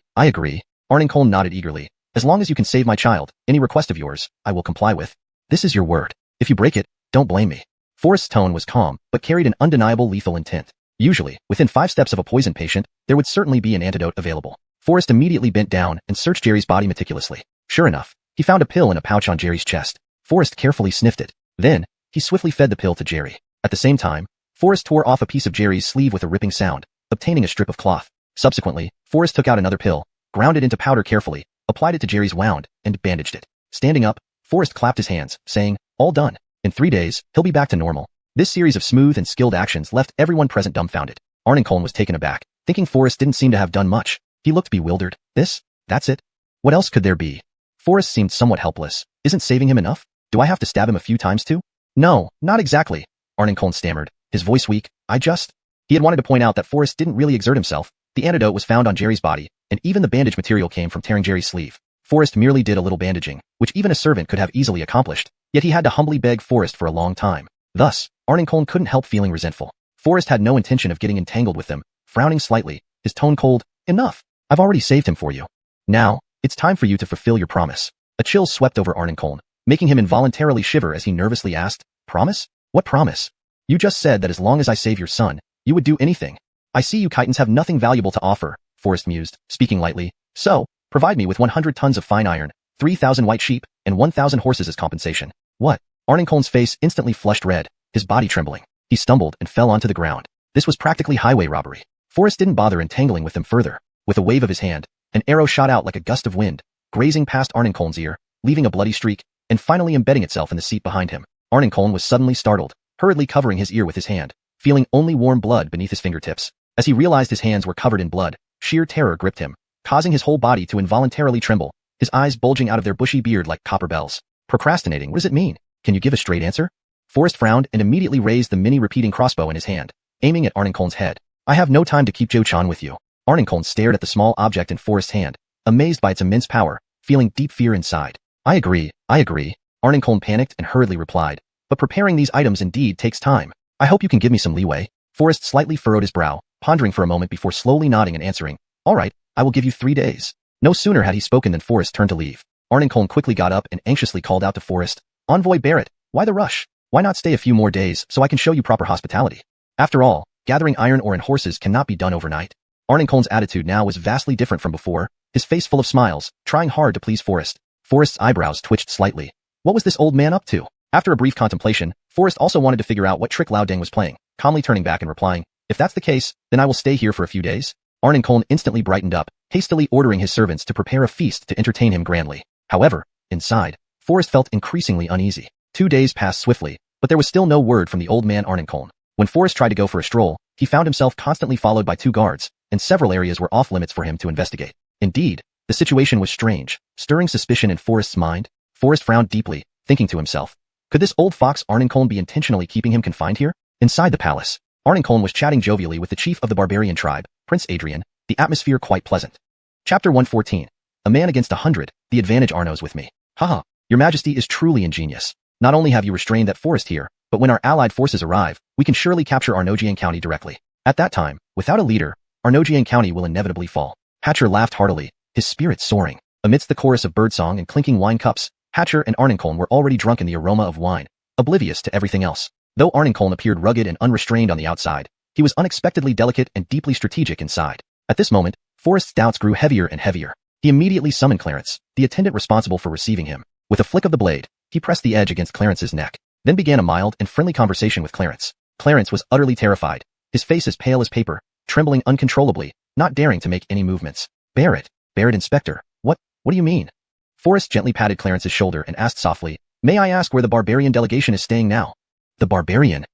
Arnincoln nodded eagerly. As long as you can save my child, any request of yours, I will comply with. This is your word. If you break it, don't blame me. Forrest's tone was calm, but carried an undeniable lethal intent. Usually, within 5 steps of a poison patient, there would certainly be an antidote available. Forrest immediately bent down and searched Jerry's body meticulously. Sure enough, he found a pill in a pouch on Jerry's chest. Forrest carefully sniffed it. Then, he swiftly fed the pill to Jerry. At the same time, Forrest tore off a piece of Jerry's sleeve with a ripping sound, obtaining a strip of cloth. Subsequently, Forrest took out another pill, ground it into powder carefully, applied it to Jerry's wound, and bandaged it. Standing up, Forrest clapped his hands, saying, All done. In 3 days, he'll be back to normal. This series of smooth and skilled actions left everyone present dumbfounded. Arnincoln was taken aback, thinking Forrest didn't seem to have done much. He looked bewildered. That's it? What else could there be? Forrest seemed somewhat helpless. Isn't saving him enough? Do I have to stab him a few times too? No, not exactly, Arnincoln stammered, his voice weak. He had wanted to point out that Forrest didn't really exert himself. The antidote was found on Jerry's body, and even the bandage material came from tearing Jerry's sleeve. Forrest merely did a little bandaging, which even a servant could have easily accomplished, yet he had to humbly beg Forrest for a long time. Thus, Arnincoln couldn't help feeling resentful. Forrest had no intention of getting entangled with them, frowning slightly, his tone cold. Enough. I've already saved him for you. Now, it's time for you to fulfill your promise. A chill swept over Arnincoln, making him involuntarily shiver as he nervously asked, Promise? What promise? You just said that as long as I save your son, you would do anything. I see you chitins have nothing valuable to offer, Forrest mused, speaking lightly. So, provide me with 100 tons of fine iron, 3,000 white sheep, and 1,000 horses as compensation. What? Arnincoln's face instantly flushed red, his body trembling. He stumbled and fell onto the ground. This was practically highway robbery. Forrest didn't bother entangling with him further. With a wave of his hand, an arrow shot out like a gust of wind, grazing past Arnincoln's ear, leaving a bloody streak, and finally embedding itself in the seat behind him. Arnincoln was suddenly startled, hurriedly covering his ear with his hand, feeling only warm blood beneath his fingertips. As he realized his hands were covered in blood, sheer terror gripped him, causing his whole body to involuntarily tremble, his eyes bulging out of their bushy beard like copper bells. Procrastinating, what does it mean? Can you give a straight answer? Forrest frowned and immediately raised the mini-repeating crossbow in his hand, aiming at Arnincoln's head. I have no time to keep Zhou Chan with you. Arnincoln stared at the small object in Forrest's hand, amazed by its immense power, feeling deep fear inside. I agree. Arnincoln panicked and hurriedly replied. But preparing these items indeed takes time. I hope you can give me some leeway. Forrest slightly furrowed his brow, pondering for a moment before slowly nodding and answering. All right, I will give you 3 days. No sooner had he spoken than Forrest turned to leave. Arnincoln quickly got up and anxiously called out to Forrest. Envoy Barrett, why the rush? Why not stay a few more days so I can show you proper hospitality? After all, gathering iron ore and horses cannot be done overnight. Arnincoln's attitude now was vastly different from before, his face full of smiles, trying hard to please Forrest. Forrest's eyebrows twitched slightly. What was this old man up to? After a brief contemplation, Forrest also wanted to figure out what trick Lao Deng was playing, calmly turning back and replying, if that's the case, then I will stay here for a few days. Arnincoln instantly brightened up, hastily ordering his servants to prepare a feast to entertain him grandly. However, inside, Forrest felt increasingly uneasy. 2 days passed swiftly, but there was still no word from the old man Arnincoln. When Forrest tried to go for a stroll, he found himself constantly followed by 2 guards, and several areas were off limits for him to investigate. Indeed, the situation was strange, stirring suspicion in Forrest's mind. Forrest frowned deeply, thinking to himself, could this old fox Arnincoln be intentionally keeping him confined here? Inside the palace, Arnincoln was chatting jovially with the chief of the barbarian tribe, Prince Adrian, the atmosphere quite pleasant. Chapter 114. A man against 100, the advantage Arno's with me. Haha, your majesty is truly ingenious. Not only have you restrained that forest here, but when our allied forces arrive, we can surely capture Arnojiang County directly. At that time, without a leader, Arnojiang County will inevitably fall. Hatcher laughed heartily, his spirits soaring. Amidst the chorus of birdsong and clinking wine cups, Hatcher and Arnincoln were already drunk in the aroma of wine, oblivious to everything else. Though Arnincoln appeared rugged and unrestrained on the outside, he was unexpectedly delicate and deeply strategic inside. At this moment, Forrest's doubts grew heavier and heavier. He immediately summoned Clarence, the attendant responsible for receiving him. With a flick of the blade, he pressed the edge against Clarence's neck, then began a mild and friendly conversation with Clarence. Clarence was utterly terrified, his face as pale as paper, trembling uncontrollably, not daring to make any movements. Bear it, Inspector. What do you mean? Forrest gently patted Clarence's shoulder and asked softly, may I ask where the barbarian delegation is staying now? The barbarian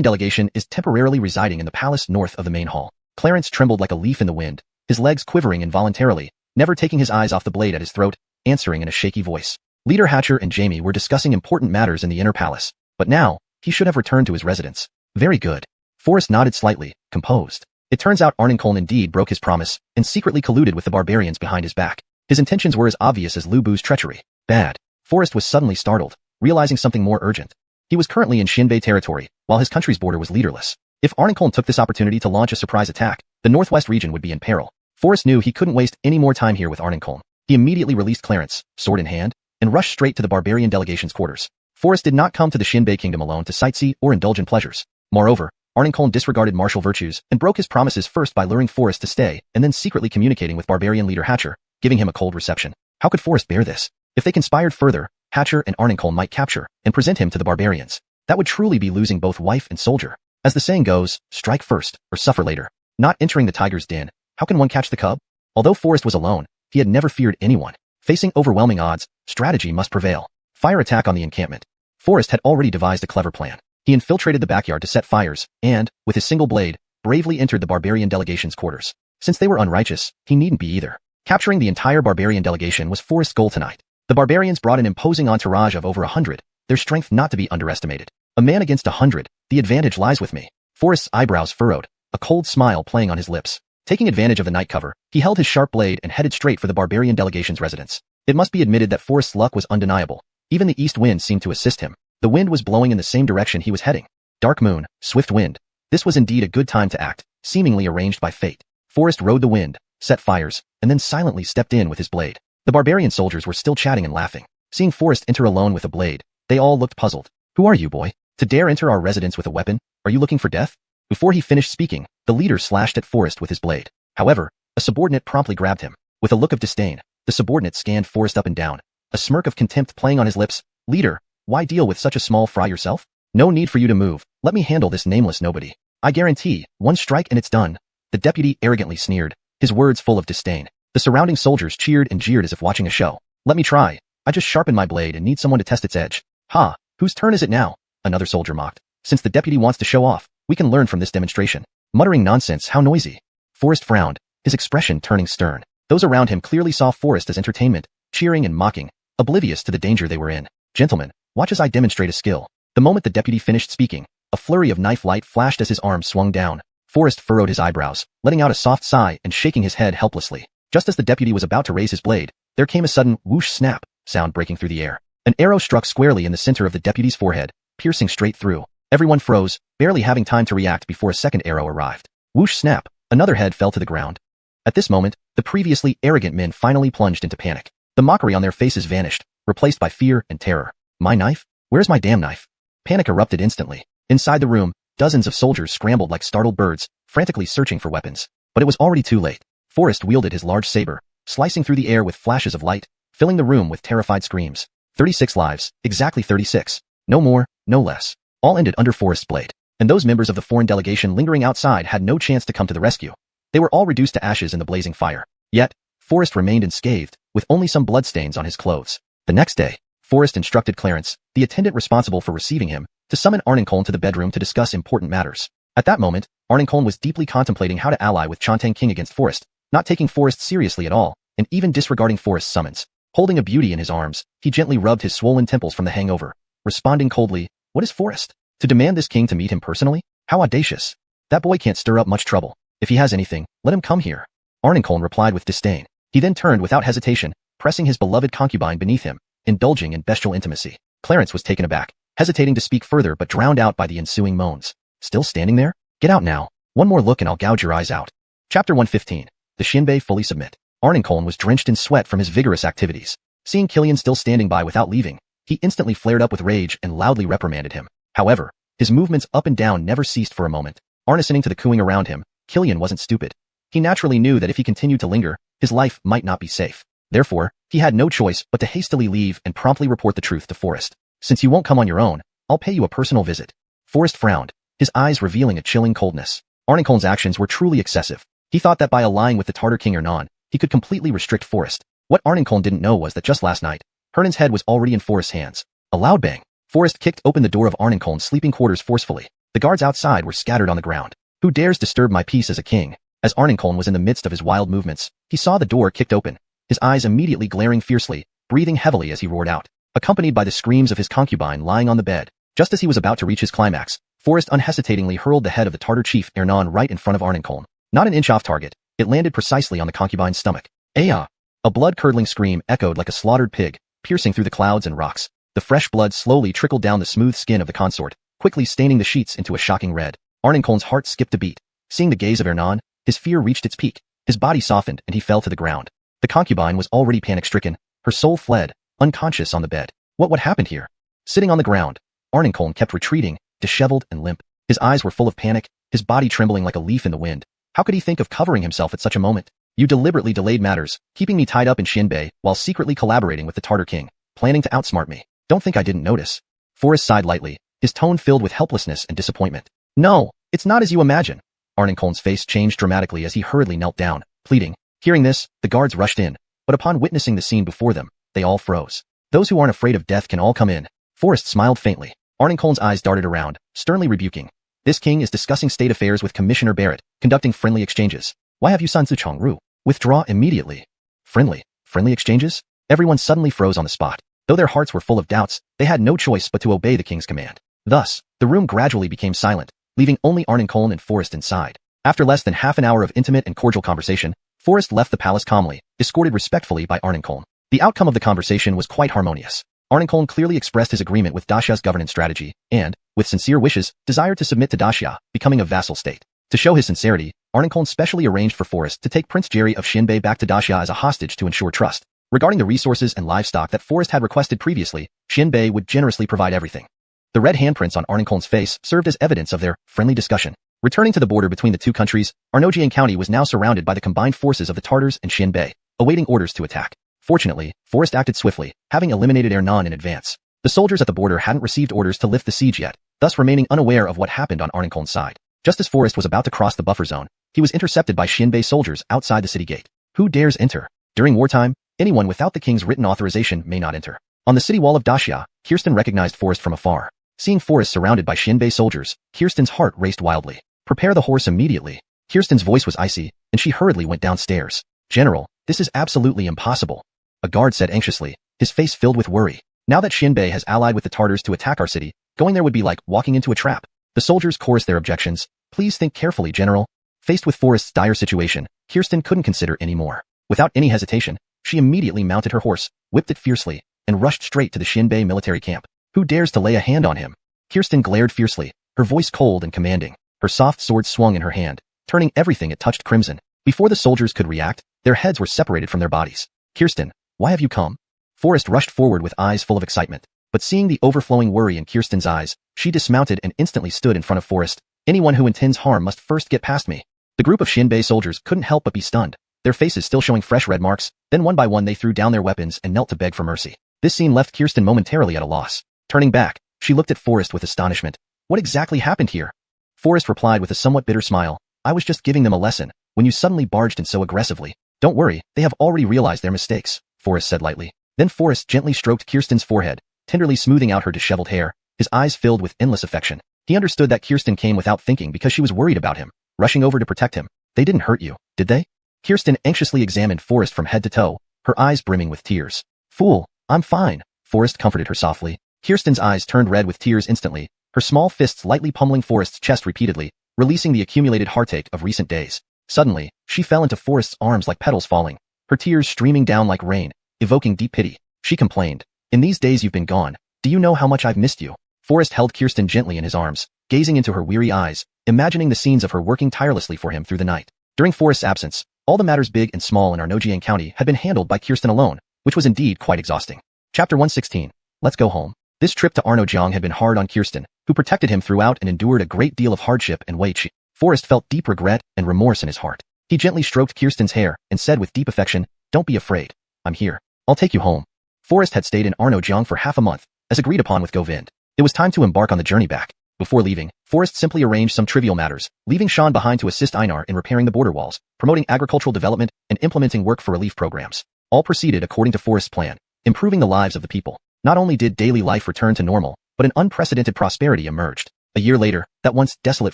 delegation is temporarily residing in the palace north of the main hall. Clarence trembled like a leaf in the wind, his legs quivering involuntarily, never taking his eyes off the blade at his throat, answering in a shaky voice. Leader Hatcher and Jamie were discussing important matters in the inner palace, but now, he should have returned to his residence. Very good. Forrest nodded slightly, composed. It turns out Arnincoln indeed broke his promise, and secretly colluded with the barbarians behind his back. His intentions were as obvious as Lu Bu's treachery. Bad. Forrest was suddenly startled, realizing something more urgent. He was currently in Xinbei territory, while his country's border was leaderless. If Arnincoln took this opportunity to launch a surprise attack, the northwest region would be in peril. Forrest knew he couldn't waste any more time here with Arnincoln. He immediately released Clarence, sword in hand, and rushed straight to the barbarian delegation's quarters. Forrest did not come to the Xinbei kingdom alone to sightsee or indulge in pleasures. Moreover, Arnincoln disregarded martial virtues and broke his promises first by luring Forrest to stay and then secretly communicating with barbarian leader Hatcher, giving him a cold reception. How could Forrest bear this? If they conspired further, Hatcher and Arnincoln might capture and present him to the barbarians. That would truly be losing both wife and soldier. As the saying goes, strike first, or suffer later. Not entering the tiger's den, how can one catch the cub? Although Forrest was alone, he had never feared anyone. Facing overwhelming odds, strategy must prevail. Fire attack on the encampment. Forrest had already devised a clever plan. He infiltrated the backyard to set fires, and, with his single blade, bravely entered the barbarian delegation's quarters. Since they were unrighteous, he needn't be either. Capturing the entire barbarian delegation was Forrest's goal tonight. The barbarians brought an imposing entourage of over 100, their strength not to be underestimated. A man against 100, the advantage lies with me. Forrest's eyebrows furrowed, a cold smile playing on his lips. Taking advantage of the night cover, he held his sharp blade and headed straight for the barbarian delegation's residence. It must be admitted that Forrest's luck was undeniable. Even the east wind seemed to assist him. The wind was blowing in the same direction he was heading. Dark moon, swift wind. This was indeed a good time to act, seemingly arranged by fate. Forrest rode the wind, set fires, and then silently stepped in with his blade. The barbarian soldiers were still chatting and laughing. Seeing Forrest enter alone with a blade, they all looked puzzled. Who are you, boy? To dare enter our residence with a weapon? Are you looking for death? Before he finished speaking, the leader slashed at Forrest with his blade. However, a subordinate promptly grabbed him. With a look of disdain, the subordinate scanned Forrest up and down, a smirk of contempt playing on his lips. Leader, why deal with such a small fry yourself? No need for you to move. Let me handle this nameless nobody. I guarantee, one strike and it's done. The deputy arrogantly sneered, his words full of disdain. The surrounding soldiers cheered and jeered as if watching a show. Let me try. I just sharpened my blade and need someone to test its edge. Ha, whose turn is it now? Another soldier mocked. Since the deputy wants to show off, we can learn from this demonstration. Muttering nonsense, how noisy. Forrest frowned, his expression turning stern. Those around him clearly saw Forrest as entertainment, cheering and mocking, oblivious to the danger they were in. Gentlemen, watch as I demonstrate a skill. The moment the deputy finished speaking, a flurry of knife light flashed as his arm swung down. Forrest furrowed his eyebrows, letting out a soft sigh and shaking his head helplessly. Just as the deputy was about to raise his blade, there came a sudden whoosh snap sound breaking through the air. An arrow struck squarely in the center of the deputy's forehead, piercing straight through. Everyone froze, barely having time to react before a second arrow arrived. Whoosh snap, another head fell to the ground. At this moment, the previously arrogant men finally plunged into panic. The mockery on their faces vanished, replaced by fear and terror. My knife? Where's my damn knife? Panic erupted instantly. Inside the room, dozens of soldiers scrambled like startled birds, frantically searching for weapons. But it was already too late. Forrest wielded his large saber, slicing through the air with flashes of light, filling the room with terrified screams. 36 lives, exactly 36. No more, no less. All ended under Forrest's blade, and those members of the foreign delegation lingering outside had no chance to come to the rescue. They were all reduced to ashes in the blazing fire. Yet, Forrest remained unscathed, with only some bloodstains on his clothes. The next day, Forrest instructed Clarence, the attendant responsible for receiving him, to summon Arnincoln to the bedroom to discuss important matters. At that moment, Arnincoln was deeply contemplating how to ally with Chontang King against Forrest, not taking Forrest seriously at all, and even disregarding Forrest's summons. Holding a beauty in his arms, he gently rubbed his swollen temples from the hangover, responding coldly, "What is Forrest? To demand this king to meet him personally? How audacious. That boy can't stir up much trouble. If he has anything, let him come here." Arnincoln replied with disdain. He then turned without hesitation, pressing his beloved concubine beneath him, indulging in bestial intimacy. Clarence was taken aback, hesitating to speak further but drowned out by the ensuing moans. "Still standing there? Get out now. One more look and I'll gouge your eyes out." Chapter 115. The Xianbei fully submit. Arnincoln was drenched in sweat from his vigorous activities. Seeing Killian still standing by without leaving, he instantly flared up with rage and loudly reprimanded him. However, his movements up and down never ceased for a moment. Listening to the cooing around him, Killian wasn't stupid. He naturally knew that if he continued to linger, his life might not be safe. Therefore, he had no choice but to hastily leave and promptly report the truth to Forrest. "Since you won't come on your own, I'll pay you a personal visit." Forrest frowned, his eyes revealing a chilling coldness. Arnincoln's actions were truly excessive. He thought that by allying with the Tartar king Hernan, he could completely restrict Forrest. What Arnincoln didn't know was that just last night, Hernan's head was already in Forrest's hands. A loud bang. Forrest kicked open the door of Arnincoln's sleeping quarters forcefully. The guards outside were scattered on the ground. "Who dares disturb my peace as a king?" As Arnincoln was in the midst of his wild movements, he saw the door kicked open, his eyes immediately glaring fiercely, breathing heavily as he roared out, accompanied by the screams of his concubine lying on the bed. Just as he was about to reach his climax, Forrest unhesitatingly hurled the head of the Tartar chief Hernan right in front of Arnincoln. Not an inch off target, it landed precisely on the concubine's stomach. "Aya!" A blood-curdling scream echoed like a slaughtered pig, piercing through the clouds and rocks. The fresh blood slowly trickled down the smooth skin of the consort, quickly staining the sheets into a shocking red. Arnincoln's heart skipped a beat. Seeing the gaze of Hernan, his fear reached its peak. His body softened and he fell to the ground. The concubine was already panic-stricken. Her soul fled, unconscious on the bed. What happened here? Sitting on the ground, Arnincoln kept retreating, disheveled and limp. His eyes were full of panic, his body trembling like a leaf in the wind. How could he think of covering himself at such a moment? "You deliberately delayed matters, keeping me tied up in Xianbei while secretly collaborating with the Tartar king, planning to outsmart me. Don't think I didn't notice." Forrest sighed lightly, his tone filled with helplessness and disappointment. "No, it's not as you imagine." Arnincoln's face changed dramatically as he hurriedly knelt down, pleading. Hearing this, the guards rushed in, but upon witnessing the scene before them, they all froze. "Those who aren't afraid of death can all come in." Forrest smiled faintly. Arnincoln's eyes darted around, sternly rebuking. "This king is discussing state affairs with Commissioner Barrett, conducting friendly exchanges. Why have you Sanzu Chongru? Withdraw immediately." Friendly exchanges? Everyone suddenly froze on the spot. Though their hearts were full of doubts, they had no choice but to obey the king's command. Thus, the room gradually became silent, leaving only Arnincoln and Forrest inside. After less than half an hour of intimate and cordial conversation, Forrest left the palace calmly, escorted respectfully by Arnincoln. The outcome of the conversation was quite harmonious. Arnincoln clearly expressed his agreement with Daxia's governance strategy, and, with sincere wishes, desired to submit to Daxia, becoming a vassal state. To show his sincerity, Arnincoln specially arranged for Forrest to take Prince Jerry of Xianbei back to Daxia as a hostage to ensure trust. Regarding the resources and livestock that Forrest had requested previously, Xianbei would generously provide everything. The red handprints on Arnincoln's face served as evidence of their friendly discussion. Returning to the border between the two countries, Arnojian County was now surrounded by the combined forces of the Tartars and Xianbei, awaiting orders to attack. Fortunately, Forrest acted swiftly, having eliminated Hernan in advance. The soldiers at the border hadn't received orders to lift the siege yet, thus remaining unaware of what happened on Arnincoln's side. Just as Forrest was about to cross the buffer zone, he was intercepted by Xianbei soldiers outside the city gate. Who dares enter? During wartime, anyone without the king's written authorization may not enter. On the city wall of Daxia, Kirsten recognized Forrest from afar. Seeing Forrest surrounded by Xianbei soldiers, Kirsten's heart raced wildly. "Prepare the horse immediately." Kirsten's voice was icy, and she hurriedly went downstairs. "General, this is absolutely impossible," a guard said anxiously, his face filled with worry. "Now that Xianbei has allied with the Tartars to attack our city, going there would be like walking into a trap." The soldiers chorused their objections. "Please think carefully, General." Faced with Forrest's dire situation, Kirsten couldn't consider any more. Without any hesitation, she immediately mounted her horse, whipped it fiercely, and rushed straight to the Xianbei military camp. Who dares to lay a hand on him? Kirsten glared fiercely, her voice cold and commanding. Her soft sword swung in her hand, turning everything it touched crimson. Before the soldiers could react, their heads were separated from their bodies. "Kirsten, why have you come?" Forrest rushed forward with eyes full of excitement, but seeing the overflowing worry in Kirsten's eyes, she dismounted and instantly stood in front of Forrest. "Anyone who intends harm must first get past me." The group of Xianbei soldiers couldn't help but be stunned. their faces still showing fresh red marks. Then one by one they threw down their weapons and knelt to beg for mercy. This scene left Kirsten momentarily at a loss. Turning back, she looked at Forrest with astonishment. What exactly happened here? Forrest replied with a somewhat bitter smile. I was just giving them a lesson when you suddenly barged in so aggressively. Don't worry, they have already realized their mistakes, Forrest said lightly. Then Forrest gently stroked Kirsten's forehead, tenderly smoothing out her disheveled hair, his eyes filled with endless affection. He understood that Kirsten came without thinking because she was worried about him, rushing over to protect him. They didn't hurt you, did they? Kirsten anxiously examined Forrest from head to toe, her eyes brimming with tears. Fool, I'm fine, Forrest comforted her softly. Kirsten's eyes turned red with tears instantly, her small fists lightly pummeling Forrest's chest repeatedly, releasing the accumulated heartache of recent days. Suddenly, she fell into Forrest's arms like petals falling, her tears streaming down like rain, evoking deep pity. She complained. In these days you've been gone, do you know how much I've missed you? Forrest held Kirsten gently in his arms, gazing into her weary eyes, imagining the scenes of her working tirelessly for him through the night. During Forrest's absence, all the matters big and small in Arnojiang County had been handled by Kirsten alone, which was indeed quite exhausting. Chapter 116. Let's go home. This trip to Arnojiang had been hard on Kirsten, who protected him throughout and endured a great deal of hardship and weight. Forrest felt deep regret and remorse in his heart. He gently stroked Kirsten's hair and said with deep affection, Don't be afraid. I'm here. I'll take you home. Forrest had stayed in Arnojiang for half a month, as agreed upon with Govind. It was time to embark on the journey back. Before leaving, Forrest simply arranged some trivial matters, leaving Sean behind to assist Einar in repairing the border walls, promoting agricultural development, and implementing work for relief programs. All proceeded according to Forrest's plan, improving the lives of the people. Not only did daily life return to normal, but an unprecedented prosperity emerged. A year later, that once desolate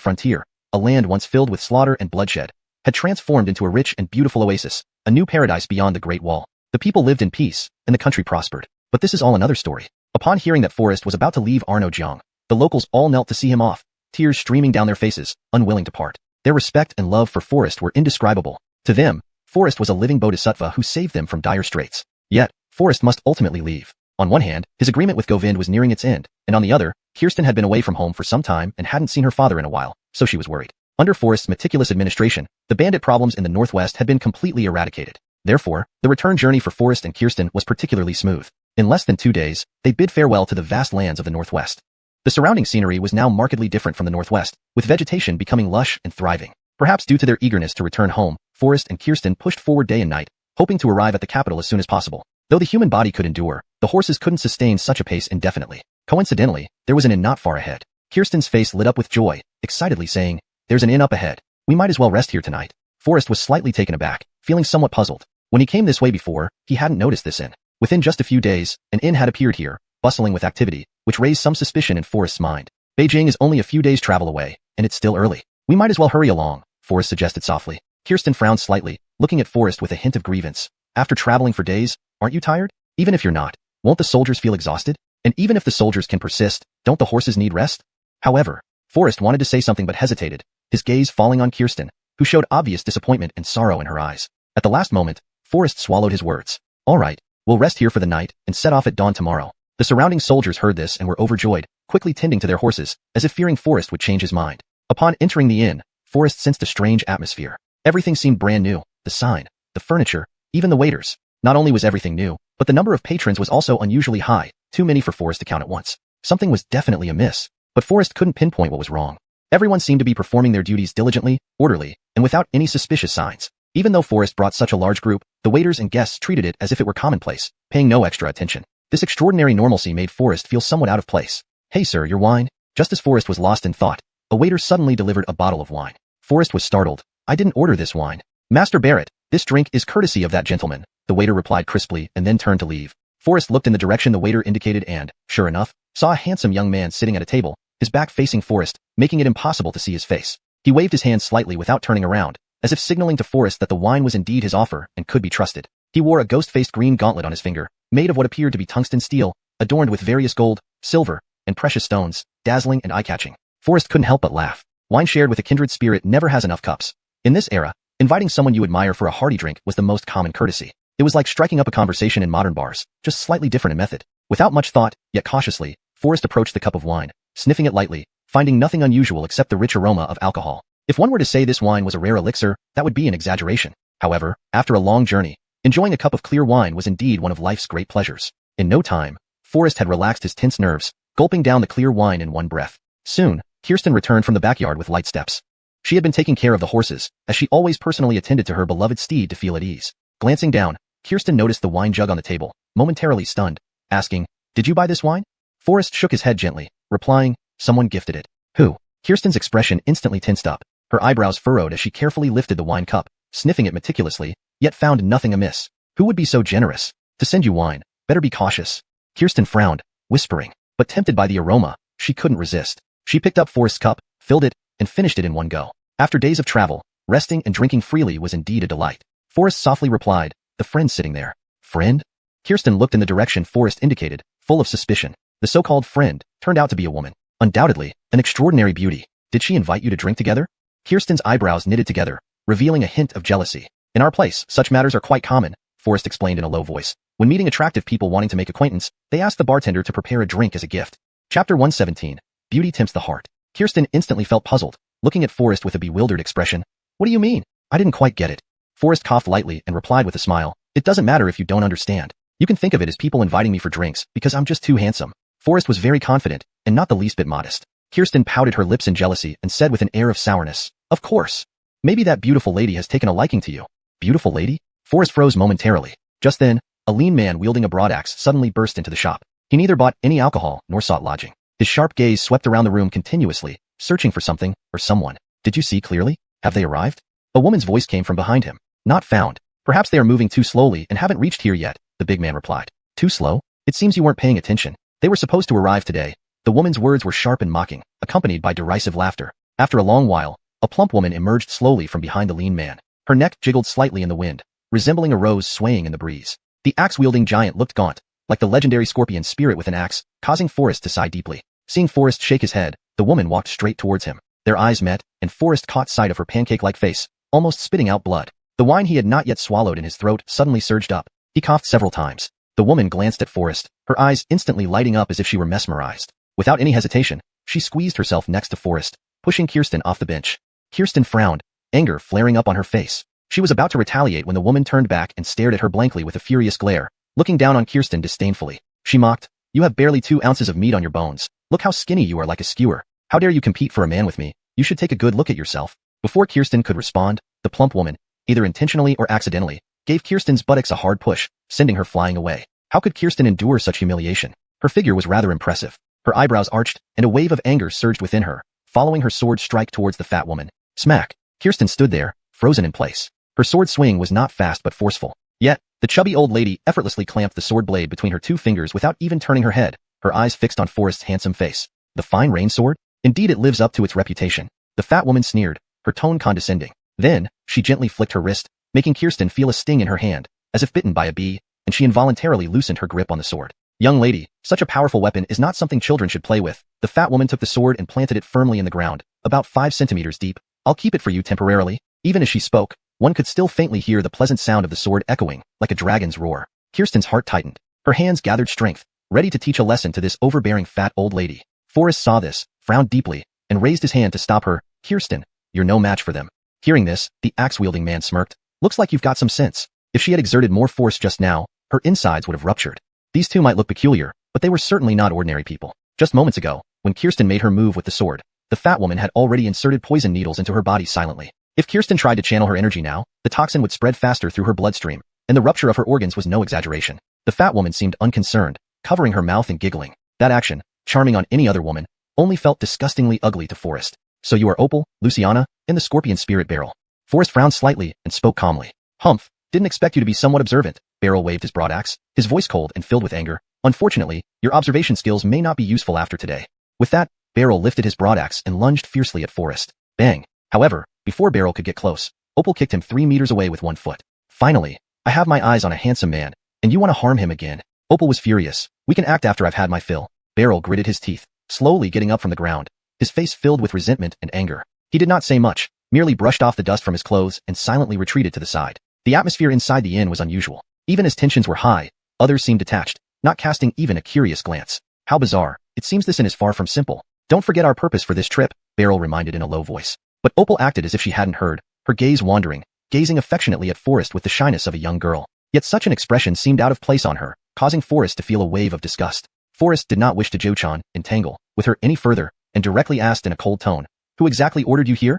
frontier, a land once filled with slaughter and bloodshed, had transformed into a rich and beautiful oasis, a new paradise beyond the Great Wall. The people lived in peace, and the country prospered. But this is all another story. Upon hearing that Forrest was about to leave Arnojiang, the locals all knelt to see him off, tears streaming down their faces, unwilling to part. Their respect and love for Forrest were indescribable. To them, Forrest was a living bodhisattva who saved them from dire straits. Yet, Forrest must ultimately leave. On one hand, his agreement with Govind was nearing its end, and on the other, Kirsten had been away from home for some time and hadn't seen her father in a while, so she was worried. Under Forrest's meticulous administration, the bandit problems in the northwest had been completely eradicated. Therefore, the return journey for Forrest and Kirsten was particularly smooth. In less than 2 days, they bid farewell to the vast lands of the northwest. The surrounding scenery was now markedly different from the northwest, with vegetation becoming lush and thriving. Perhaps due to their eagerness to return home, Forrest and Kirsten pushed forward day and night, hoping to arrive at the capital as soon as possible. Though the human body could endure, the horses couldn't sustain such a pace indefinitely. Coincidentally, there was an inn not far ahead. Kirsten's face lit up with joy, excitedly saying, There's an inn up ahead. We might as well rest here tonight. Forrest was slightly taken aback, feeling somewhat puzzled. When he came this way before, he hadn't noticed this inn. Within just a few days, an inn had appeared here, bustling with activity, which raised some suspicion in Forrest's mind. Beijing is only a few days' travel away, and it's still early. We might as well hurry along, Forrest suggested softly. Kirsten frowned slightly, looking at Forrest with a hint of grievance. After traveling for days, aren't you tired? Even if you're not, won't the soldiers feel exhausted? And even if the soldiers can persist, don't the horses need rest? However, Forrest wanted to say something but hesitated, his gaze falling on Kirsten, who showed obvious disappointment and sorrow in her eyes. At the last moment, Forrest swallowed his words. All right, we'll rest here for the night and set off at dawn tomorrow. The surrounding soldiers heard this and were overjoyed, quickly tending to their horses, as if fearing Forrest would change his mind. Upon entering the inn, Forrest sensed a strange atmosphere. Everything seemed brand new, the sign, the furniture, even the waiters. Not only was everything new, but the number of patrons was also unusually high, too many for Forrest to count at once. Something was definitely amiss, but Forrest couldn't pinpoint what was wrong. Everyone seemed to be performing their duties diligently, orderly, and without any suspicious signs. Even though Forrest brought such a large group, the waiters and guests treated it as if it were commonplace, paying no extra attention. This extraordinary normalcy made Forrest feel somewhat out of place. Hey sir, your wine? Just as Forrest was lost in thought, a waiter suddenly delivered a bottle of wine. Forrest was startled. I didn't order this wine. Master Barrett, this drink is courtesy of that gentleman, the waiter replied crisply and then turned to leave. Forrest looked in the direction the waiter indicated and, sure enough, saw a handsome young man sitting at a table, his back facing Forrest, making it impossible to see his face. He waved his hand slightly without turning around, as if signaling to Forrest that the wine was indeed his offer and could be trusted. He wore a ghost-faced green gauntlet on his finger, made of what appeared to be tungsten steel, adorned with various gold, silver, and precious stones, dazzling and eye-catching. Forrest couldn't help but laugh. Wine shared with a kindred spirit never has enough cups. In this era, inviting someone you admire for a hearty drink was the most common courtesy. It was like striking up a conversation in modern bars, just slightly different in method. Without much thought, yet cautiously, Forrest approached the cup of wine, sniffing it lightly, finding nothing unusual except the rich aroma of alcohol. If one were to say this wine was a rare elixir, that would be an exaggeration. However, after a long journey, enjoying a cup of clear wine was indeed one of life's great pleasures. In no time, Forrest had relaxed his tense nerves, gulping down the clear wine in one breath. Soon, Kirsten returned from the backyard with light steps. She had been taking care of the horses, as she always personally attended to her beloved steed to feel at ease. Glancing down, Kirsten noticed the wine jug on the table, momentarily stunned, asking, "Did you buy this wine?" Forrest shook his head gently, replying, "Someone gifted it." "Who?" Kirsten's expression instantly tensed up. Her eyebrows furrowed as she carefully lifted the wine cup, sniffing it meticulously, yet found nothing amiss. "Who would be so generous to send you wine? Better be cautious." Kirsten frowned, whispering, but tempted by the aroma, she couldn't resist. She picked up Forrest's cup, filled it, and finished it in one go. After days of travel, resting and drinking freely was indeed a delight. Forrest softly replied, "The friend sitting there." "Friend?" Kirsten looked in the direction Forrest indicated, full of suspicion. The so-called friend turned out to be a woman. Undoubtedly, an extraordinary beauty. Did she invite you to drink together? Kirsten's eyebrows knitted together, revealing a hint of jealousy. "In our place, such matters are quite common," Forrest explained in a low voice. "When meeting attractive people wanting to make acquaintance, they ask the bartender to prepare a drink as a gift." Chapter 117. Beauty Tempts the Heart. Kirsten instantly felt puzzled, looking at Forrest with a bewildered expression. "What do you mean? I didn't quite get it." Forrest coughed lightly and replied with a smile, "It doesn't matter if you don't understand. You can think of it as people inviting me for drinks because I'm just too handsome." Forrest was very confident, and not the least bit modest. Kirsten pouted her lips in jealousy and said with an air of sourness, "Of course. Maybe that beautiful lady has taken a liking to you." "Beautiful lady?" Forrest froze momentarily. Just then, a lean man wielding a broadaxe suddenly burst into the shop. He neither bought any alcohol nor sought lodging. His sharp gaze swept around the room continuously, searching for something or someone. "Did you see clearly? Have they arrived?" A woman's voice came from behind him. "Not found. Perhaps they are moving too slowly and haven't reached here yet," the big man replied. "Too slow? It seems you weren't paying attention. They were supposed to arrive today." The woman's words were sharp and mocking, accompanied by derisive laughter. After a long while, a plump woman emerged slowly from behind the lean man. Her neck jiggled slightly in the wind, resembling a rose swaying in the breeze. The axe-wielding giant looked gaunt, like the legendary scorpion spirit with an axe, causing Forrest to sigh deeply. Seeing Forrest shake his head, the woman walked straight towards him. Their eyes met, and Forrest caught sight of her pancake-like face, almost spitting out blood. The wine he had not yet swallowed in his throat suddenly surged up. He coughed several times. The woman glanced at Forrest, her eyes instantly lighting up as if she were mesmerized. Without any hesitation, she squeezed herself next to Forrest, pushing Kirsten off the bench. Kirsten frowned, anger flaring up on her face. She was about to retaliate when the woman turned back and stared at her blankly with a furious glare, looking down on Kirsten disdainfully. She mocked, "You have barely 2 ounces of meat on your bones. Look how skinny you are, like a skewer. How dare you compete for a man with me? You should take a good look at yourself." Before Kirsten could respond, the plump woman, either intentionally or accidentally, gave Kirsten's buttocks a hard push, sending her flying away. How could Kirsten endure such humiliation? Her figure was rather impressive. Her eyebrows arched, and a wave of anger surged within her, following her sword strike towards the fat woman. Smack! Kirsten stood there, frozen in place. Her sword swing was not fast but forceful. Yet, the chubby old lady effortlessly clamped the sword blade between her 2 fingers without even turning her head, her eyes fixed on Forrest's handsome face. "The fine rain sword? Indeed it lives up to its reputation." The fat woman sneered, her tone condescending. Then, she gently flicked her wrist, making Kirsten feel a sting in her hand, as if bitten by a bee, and she involuntarily loosened her grip on the sword. "Young lady, such a powerful weapon is not something children should play with." The fat woman took the sword and planted it firmly in the ground, about 5 centimeters deep. "I'll keep it for you temporarily." Even as she spoke, one could still faintly hear the pleasant sound of the sword echoing, like a dragon's roar. Kirsten's heart tightened. Her hands gathered strength, ready to teach a lesson to this overbearing fat old lady. Forrest saw this, frowned deeply, and raised his hand to stop her. "Kirsten, you're no match for them." Hearing this, the axe-wielding man smirked. "Looks like you've got some sense." If she had exerted more force just now, her insides would have ruptured. These two might look peculiar, but they were certainly not ordinary people. Just moments ago, when Kirsten made her move with the sword, the fat woman had already inserted poison needles into her body silently. If Kirsten tried to channel her energy now, the toxin would spread faster through her bloodstream, and the rupture of her organs was no exaggeration. The fat woman seemed unconcerned, covering her mouth and giggling. That action, charming on any other woman, only felt disgustingly ugly to Forrest. "So you are Opal, Luciana, in the scorpion spirit barrel." Forrest frowned slightly and spoke calmly. "Humph, didn't expect you to be somewhat observant." Barrel waved his broadaxe, his voice cold and filled with anger. "Unfortunately, your observation skills may not be useful after today." With that, Barrel lifted his broadaxe and lunged fiercely at Forrest. Bang! However, before Barrel could get close, Opal kicked him 3 meters away with 1 foot. "Finally, I have my eyes on a handsome man, and you want to harm him again." Opal was furious. "We can act after I've had my fill." Barrel gritted his teeth, slowly getting up from the ground, his face filled with resentment and anger. He did not say much, merely brushed off the dust from his clothes and silently retreated to the side. The atmosphere inside the inn was unusual. Even as tensions were high, others seemed detached, not casting even a curious glance. "How bizarre. It seems this inn is far from simple." "Don't forget our purpose for this trip," Barrel reminded in a low voice. But Opal acted as if she hadn't heard, her gaze wandering, gazing affectionately at Forrest with the shyness of a young girl. Yet such an expression seemed out of place on her, causing Forrest to feel a wave of disgust. Forrest did not wish to entangle with her any further, and directly asked in a cold tone, "Who exactly ordered you here?"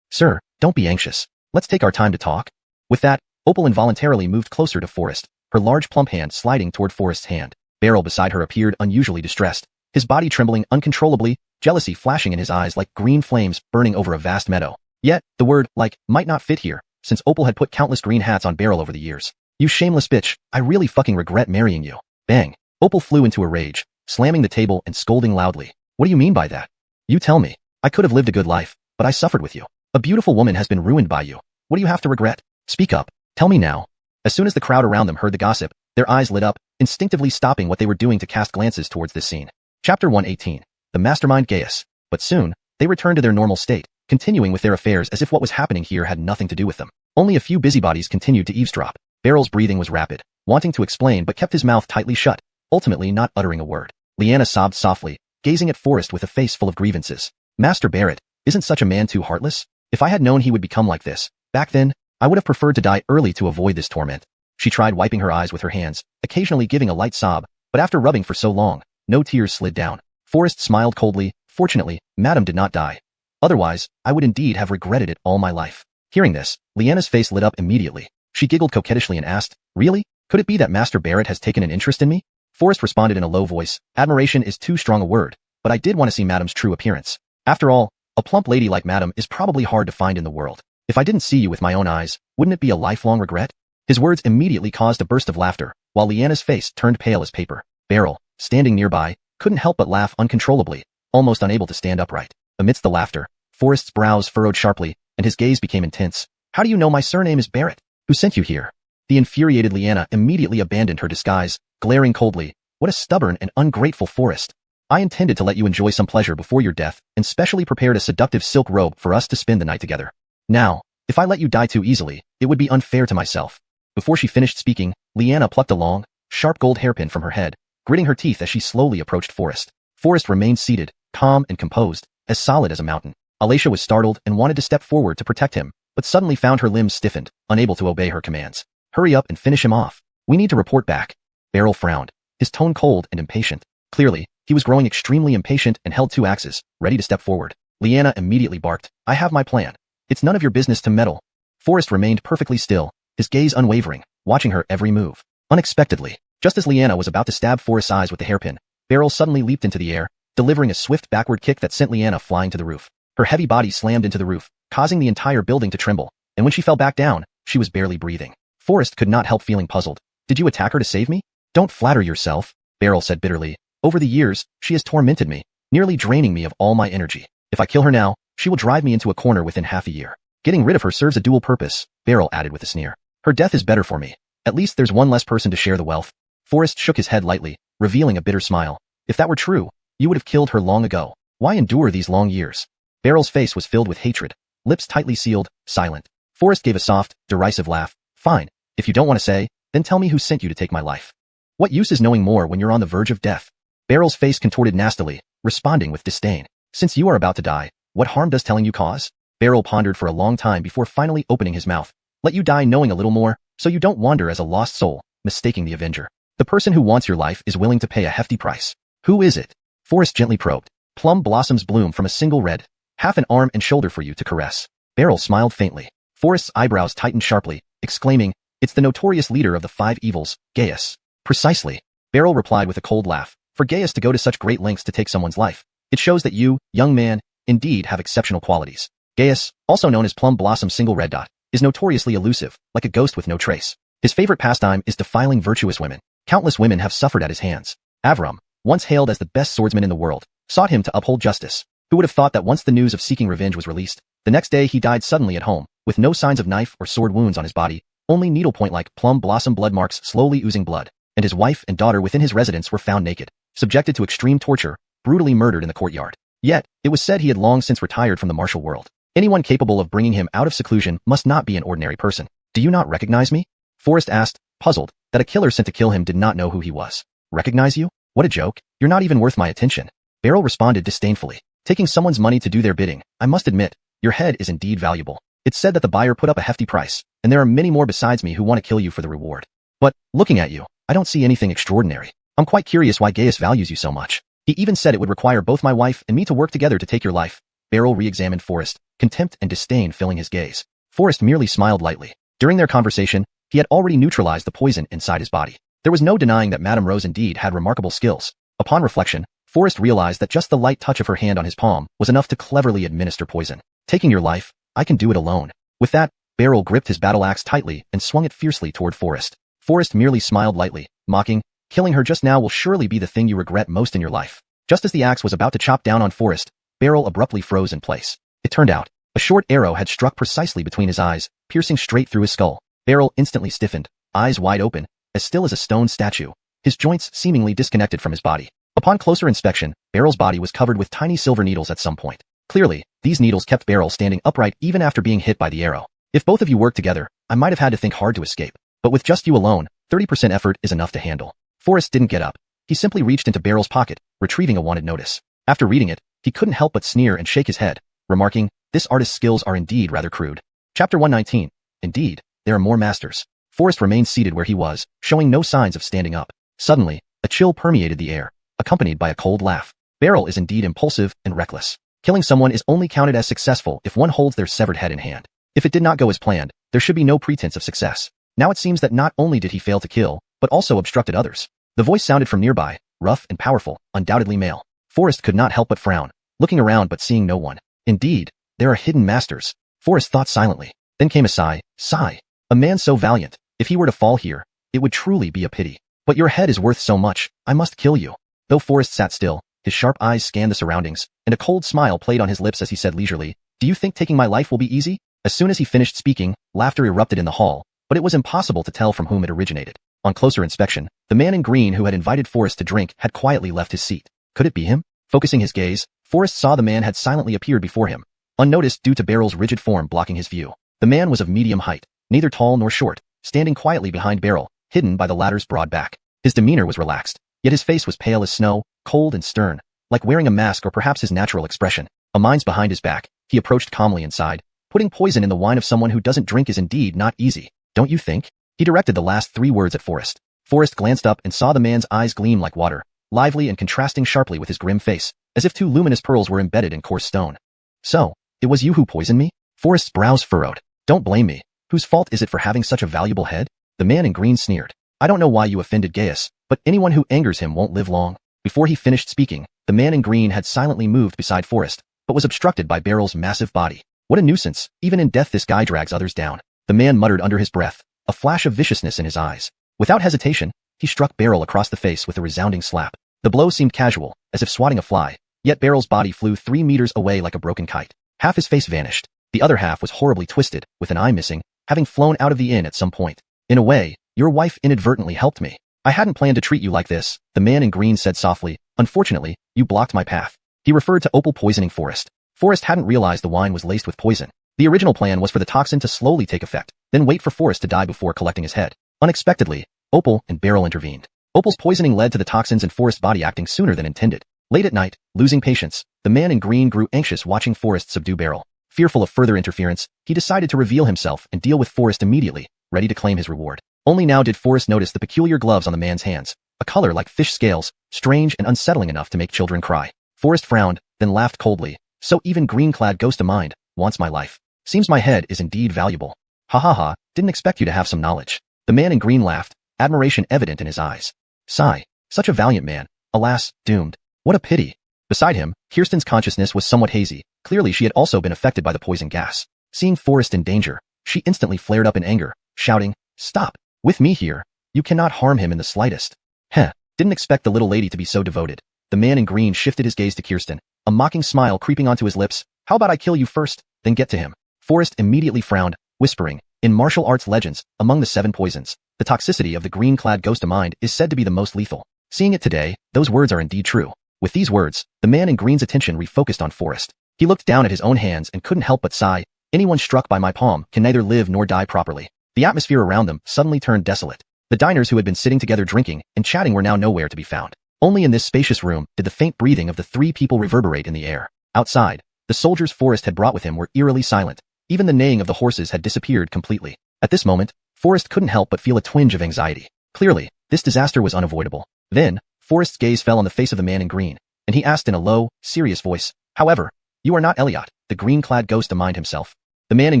Sir, don't be anxious. Let's take our time to talk. With that, Opal involuntarily moved closer to Forrest, her large plump hand sliding toward Forrest's hand. Beryl beside her appeared unusually distressed, his body trembling uncontrollably, jealousy flashing in his eyes like green flames burning over a vast meadow. Yet, the word, like, might not fit here, since Opal had put countless green hats on Beryl over the years. You shameless bitch, I really fucking regret marrying you. Bang. Opal flew into a rage, slamming the table and scolding loudly. What do you mean by that? You tell me. I could have lived a good life, but I suffered with you. A beautiful woman has been ruined by you. What do you have to regret? Speak up. Tell me now. As soon as the crowd around them heard the gossip, their eyes lit up, instinctively stopping what they were doing to cast glances towards this scene. Chapter 118. The Mastermind Gaius. But soon, they returned to their normal state, continuing with their affairs as if what was happening here had nothing to do with them. Only a few busybodies continued to eavesdrop. Beryl's breathing was rapid, wanting to explain but kept his mouth tightly shut, ultimately not uttering a word. Leanna sobbed softly, gazing at Forrest with a face full of grievances. Master Barrett, isn't such a man too heartless? If I had known he would become like this, back then, I would have preferred to die early to avoid this torment. She tried wiping her eyes with her hands, occasionally giving a light sob, but after rubbing for so long, no tears slid down. Forrest smiled coldly. Fortunately, Madam did not die. Otherwise, I would indeed have regretted it all my life. Hearing this, Leanna's face lit up immediately. She giggled coquettishly and asked, Really? Could it be that Master Barrett has taken an interest in me? Forrest responded in a low voice, Admiration is too strong a word, but I did want to see Madam's true appearance. After all, a plump lady like Madam is probably hard to find in the world. If I didn't see you with my own eyes, wouldn't it be a lifelong regret? His words immediately caused a burst of laughter, while Leanna's face turned pale as paper. Beryl, standing nearby, couldn't help but laugh uncontrollably, almost unable to stand upright. Amidst the laughter, Forrest's brows furrowed sharply, and his gaze became intense. How do you know my surname is Barrett? Who sent you here? The infuriated Leanna immediately abandoned her disguise, glaring coldly. What a stubborn and ungrateful Forrest. I intended to let you enjoy some pleasure before your death, and specially prepared a seductive silk robe for us to spend the night together. Now, if I let you die too easily, it would be unfair to myself. Before she finished speaking, Leanna plucked a long, sharp gold hairpin from her head, gritting her teeth as she slowly approached Forrest. Forrest remained seated, calm and composed, as solid as a mountain. Alacia was startled and wanted to step forward to protect him, but suddenly found her limbs stiffened, unable to obey her commands. Hurry up and finish him off. We need to report back. Beryl frowned, his tone cold and impatient. Clearly, he was growing extremely impatient and held two axes, ready to step forward. Leanna immediately barked, I have my plan. It's none of your business to meddle. Forrest remained perfectly still, his gaze unwavering, watching her every move. Unexpectedly, just as Leanna was about to stab Forrest's eyes with the hairpin, Beryl suddenly leaped into the air, delivering a swift backward kick that sent Leanna flying to the roof. Her heavy body slammed into the roof, causing the entire building to tremble, and when she fell back down, she was barely breathing. Forrest could not help feeling puzzled. Did you attack her to save me? Don't flatter yourself, Beryl said bitterly. Over the years, she has tormented me, nearly draining me of all my energy. If I kill her now, she will drive me into a corner within half a year. Getting rid of her serves a dual purpose, Beryl added with a sneer. Her death is better for me. At least there's one less person to share the wealth. Forrest shook his head lightly, revealing a bitter smile. If that were true, you would have killed her long ago. Why endure these long years? Beryl's face was filled with hatred, lips tightly sealed, silent. Forrest gave a soft, derisive laugh. Fine, if you don't want to say, then tell me who sent you to take my life. What use is knowing more when you're on the verge of death? Beryl's face contorted nastily, responding with disdain. Since you are about to die, what harm does telling you cause? Beryl pondered for a long time before finally opening his mouth. Let you die knowing a little more, so you don't wander as a lost soul, mistaking the avenger. The person who wants your life is willing to pay a hefty price. Who is it? Forrest gently probed. Plum blossoms bloom from a single red, half an arm and shoulder for you to caress. Beryl smiled faintly. Forrest's eyebrows tightened sharply, exclaiming, It's the notorious leader of the five evils, Gaius. Precisely. Beryl replied with a cold laugh. For Gaius to go to such great lengths to take someone's life, it shows that you, young man, indeed have exceptional qualities. Gaius, also known as Plum Blossom Single Red Dot, is notoriously elusive, like a ghost with no trace. His favorite pastime is defiling virtuous women. Countless women have suffered at his hands. Avram, once hailed as the best swordsman in the world, sought him to uphold justice. Who would have thought that once the news of seeking revenge was released, the next day he died suddenly at home, with no signs of knife or sword wounds on his body, only needlepoint-like plum blossom blood marks slowly oozing blood, and his wife and daughter within his residence were found naked, subjected to extreme torture, brutally murdered in the courtyard. Yet, it was said he had long since retired from the martial world. Anyone capable of bringing him out of seclusion must not be an ordinary person. Do you not recognize me? Forrest asked, puzzled, that a killer sent to kill him did not know who he was. Recognize you? What a joke. You're not even worth my attention. Beryl responded disdainfully. Taking someone's money to do their bidding, I must admit, your head is indeed valuable. It's said that the buyer put up a hefty price, and there are many more besides me who want to kill you for the reward. But, looking at you, I don't see anything extraordinary. I'm quite curious why Gaius values you so much. He even said it would require both my wife and me to work together to take your life. Beryl re-examined Forrest, contempt and disdain filling his gaze. Forrest merely smiled lightly. During their conversation, he had already neutralized the poison inside his body. There was no denying that Madame Rose indeed had remarkable skills. Upon reflection, Forrest realized that just the light touch of her hand on his palm was enough to cleverly administer poison. Taking your life, I can do it alone. With that, Beryl gripped his battle axe tightly and swung it fiercely toward Forrest. Forrest merely smiled lightly, mocking, killing her just now will surely be the thing you regret most in your life. Just as the axe was about to chop down on Forrest, Beryl abruptly froze in place. It turned out, a short arrow had struck precisely between his eyes, piercing straight through his skull. Beryl instantly stiffened, eyes wide open, as still as a stone statue, his joints seemingly disconnected from his body. Upon closer inspection, Beryl's body was covered with tiny silver needles at some point. Clearly, these needles kept Beryl standing upright even after being hit by the arrow. If both of you worked together, I might have had to think hard to escape. But with just you alone, 30% effort is enough to handle. Forrest didn't get up. He simply reached into Beryl's pocket, retrieving a wanted notice. After reading it, he couldn't help but sneer and shake his head, remarking, this artist's skills are indeed rather crude. Chapter 119. Indeed, there are more masters. Forrest remained seated where he was, showing no signs of standing up. Suddenly, a chill permeated the air, accompanied by a cold laugh. Beryl is indeed impulsive and reckless. Killing someone is only counted as successful if one holds their severed head in hand. If it did not go as planned, there should be no pretense of success. Now it seems that not only did he fail to kill, but also obstructed others. The voice sounded from nearby, rough and powerful, undoubtedly male. Forrest could not help but frown, looking around but seeing no one. Indeed, there are hidden masters. Forrest thought silently. Then came a sigh. Sigh. A man so valiant, if he were to fall here, it would truly be a pity. But your head is worth so much, I must kill you. Though Forrest sat still, his sharp eyes scanned the surroundings, and a cold smile played on his lips as he said leisurely, do you think taking my life will be easy? As soon as he finished speaking, laughter erupted in the hall, but it was impossible to tell from whom it originated. On closer inspection, the man in green who had invited Forrest to drink had quietly left his seat. Could it be him? Focusing his gaze, Forrest saw the man had silently appeared before him, unnoticed due to Beryl's rigid form blocking his view. The man was of medium height, neither tall nor short, standing quietly behind Beryl, hidden by the latter's broad back. His demeanor was relaxed, yet his face was pale as snow, cold and stern, like wearing a mask or perhaps his natural expression. A mind's behind his back, he approached calmly and sighed. Putting poison in the wine of someone who doesn't drink is indeed not easy, don't you think? He directed the last 3 words at Forrest. Forrest glanced up and saw the man's eyes gleam like water, lively and contrasting sharply with his grim face, as if 2 luminous pearls were embedded in coarse stone. So, it was you who poisoned me? Forrest's brows furrowed. Don't blame me. Whose fault is it for having such a valuable head? The man in green sneered. I don't know why you offended Gaius, but anyone who angers him won't live long. Before he finished speaking, the man in green had silently moved beside Forrest, but was obstructed by Beryl's massive body. What a nuisance, even in death this guy drags others down. The man muttered under his breath, a flash of viciousness in his eyes. Without hesitation, he struck Beryl across the face with a resounding slap. The blow seemed casual, as if swatting a fly, yet Beryl's body flew 3 meters away like a broken kite. Half his face vanished. The other half was horribly twisted, with an eye missing, having flown out of the inn at some point. In a way, your wife inadvertently helped me. I hadn't planned to treat you like this, the man in green said softly. Unfortunately, you blocked my path. He referred to Opal poisoning Forrest. Forrest hadn't realized the wine was laced with poison. The original plan was for the toxin to slowly take effect, then wait for Forrest to die before collecting his head. Unexpectedly, Opal and Beryl intervened. Opal's poisoning led to the toxins in Forrest's body acting sooner than intended. Late at night, losing patience, the man in green grew anxious watching Forrest subdue Beryl. Fearful of further interference, he decided to reveal himself and deal with Forrest immediately, ready to claim his reward. Only now did Forrest notice the peculiar gloves on the man's hands, a color like fish scales, strange and unsettling enough to make children cry. Forrest frowned, then laughed coldly. So even green-clad ghost of mind wants my life. Seems my head is indeed valuable. Ha ha ha, didn't expect you to have some knowledge. The man in green laughed, admiration evident in his eyes. Sigh, such a valiant man, alas, doomed. What a pity. Beside him, Kirsten's consciousness was somewhat hazy. Clearly she had also been affected by the poison gas. Seeing Forrest in danger, she instantly flared up in anger, shouting, Stop! With me here, you cannot harm him in the slightest. Heh, didn't expect the little lady to be so devoted. The man in green shifted his gaze to Kirsten, a mocking smile creeping onto his lips. How about I kill you first, then get to him? Forrest immediately frowned, whispering, in martial arts legends, among the 7 poisons, the toxicity of the green-clad ghost of mind is said to be the most lethal. Seeing it today, those words are indeed true. With these words, the man in green's attention refocused on Forrest. He looked down at his own hands and couldn't help but sigh. Anyone struck by my palm can neither live nor die properly. The atmosphere around them suddenly turned desolate. The diners who had been sitting together drinking and chatting were now nowhere to be found. Only in this spacious room did the faint breathing of the 3 people reverberate in the air. Outside, the soldiers Forrest had brought with him were eerily silent. Even the neighing of the horses had disappeared completely. At this moment, Forrest couldn't help but feel a twinge of anxiety. Clearly, this disaster was unavoidable. Then, Forrest's gaze fell on the face of the man in green, and he asked in a low, serious voice, however, You are not Elliot, the green-clad ghost mined himself. The man in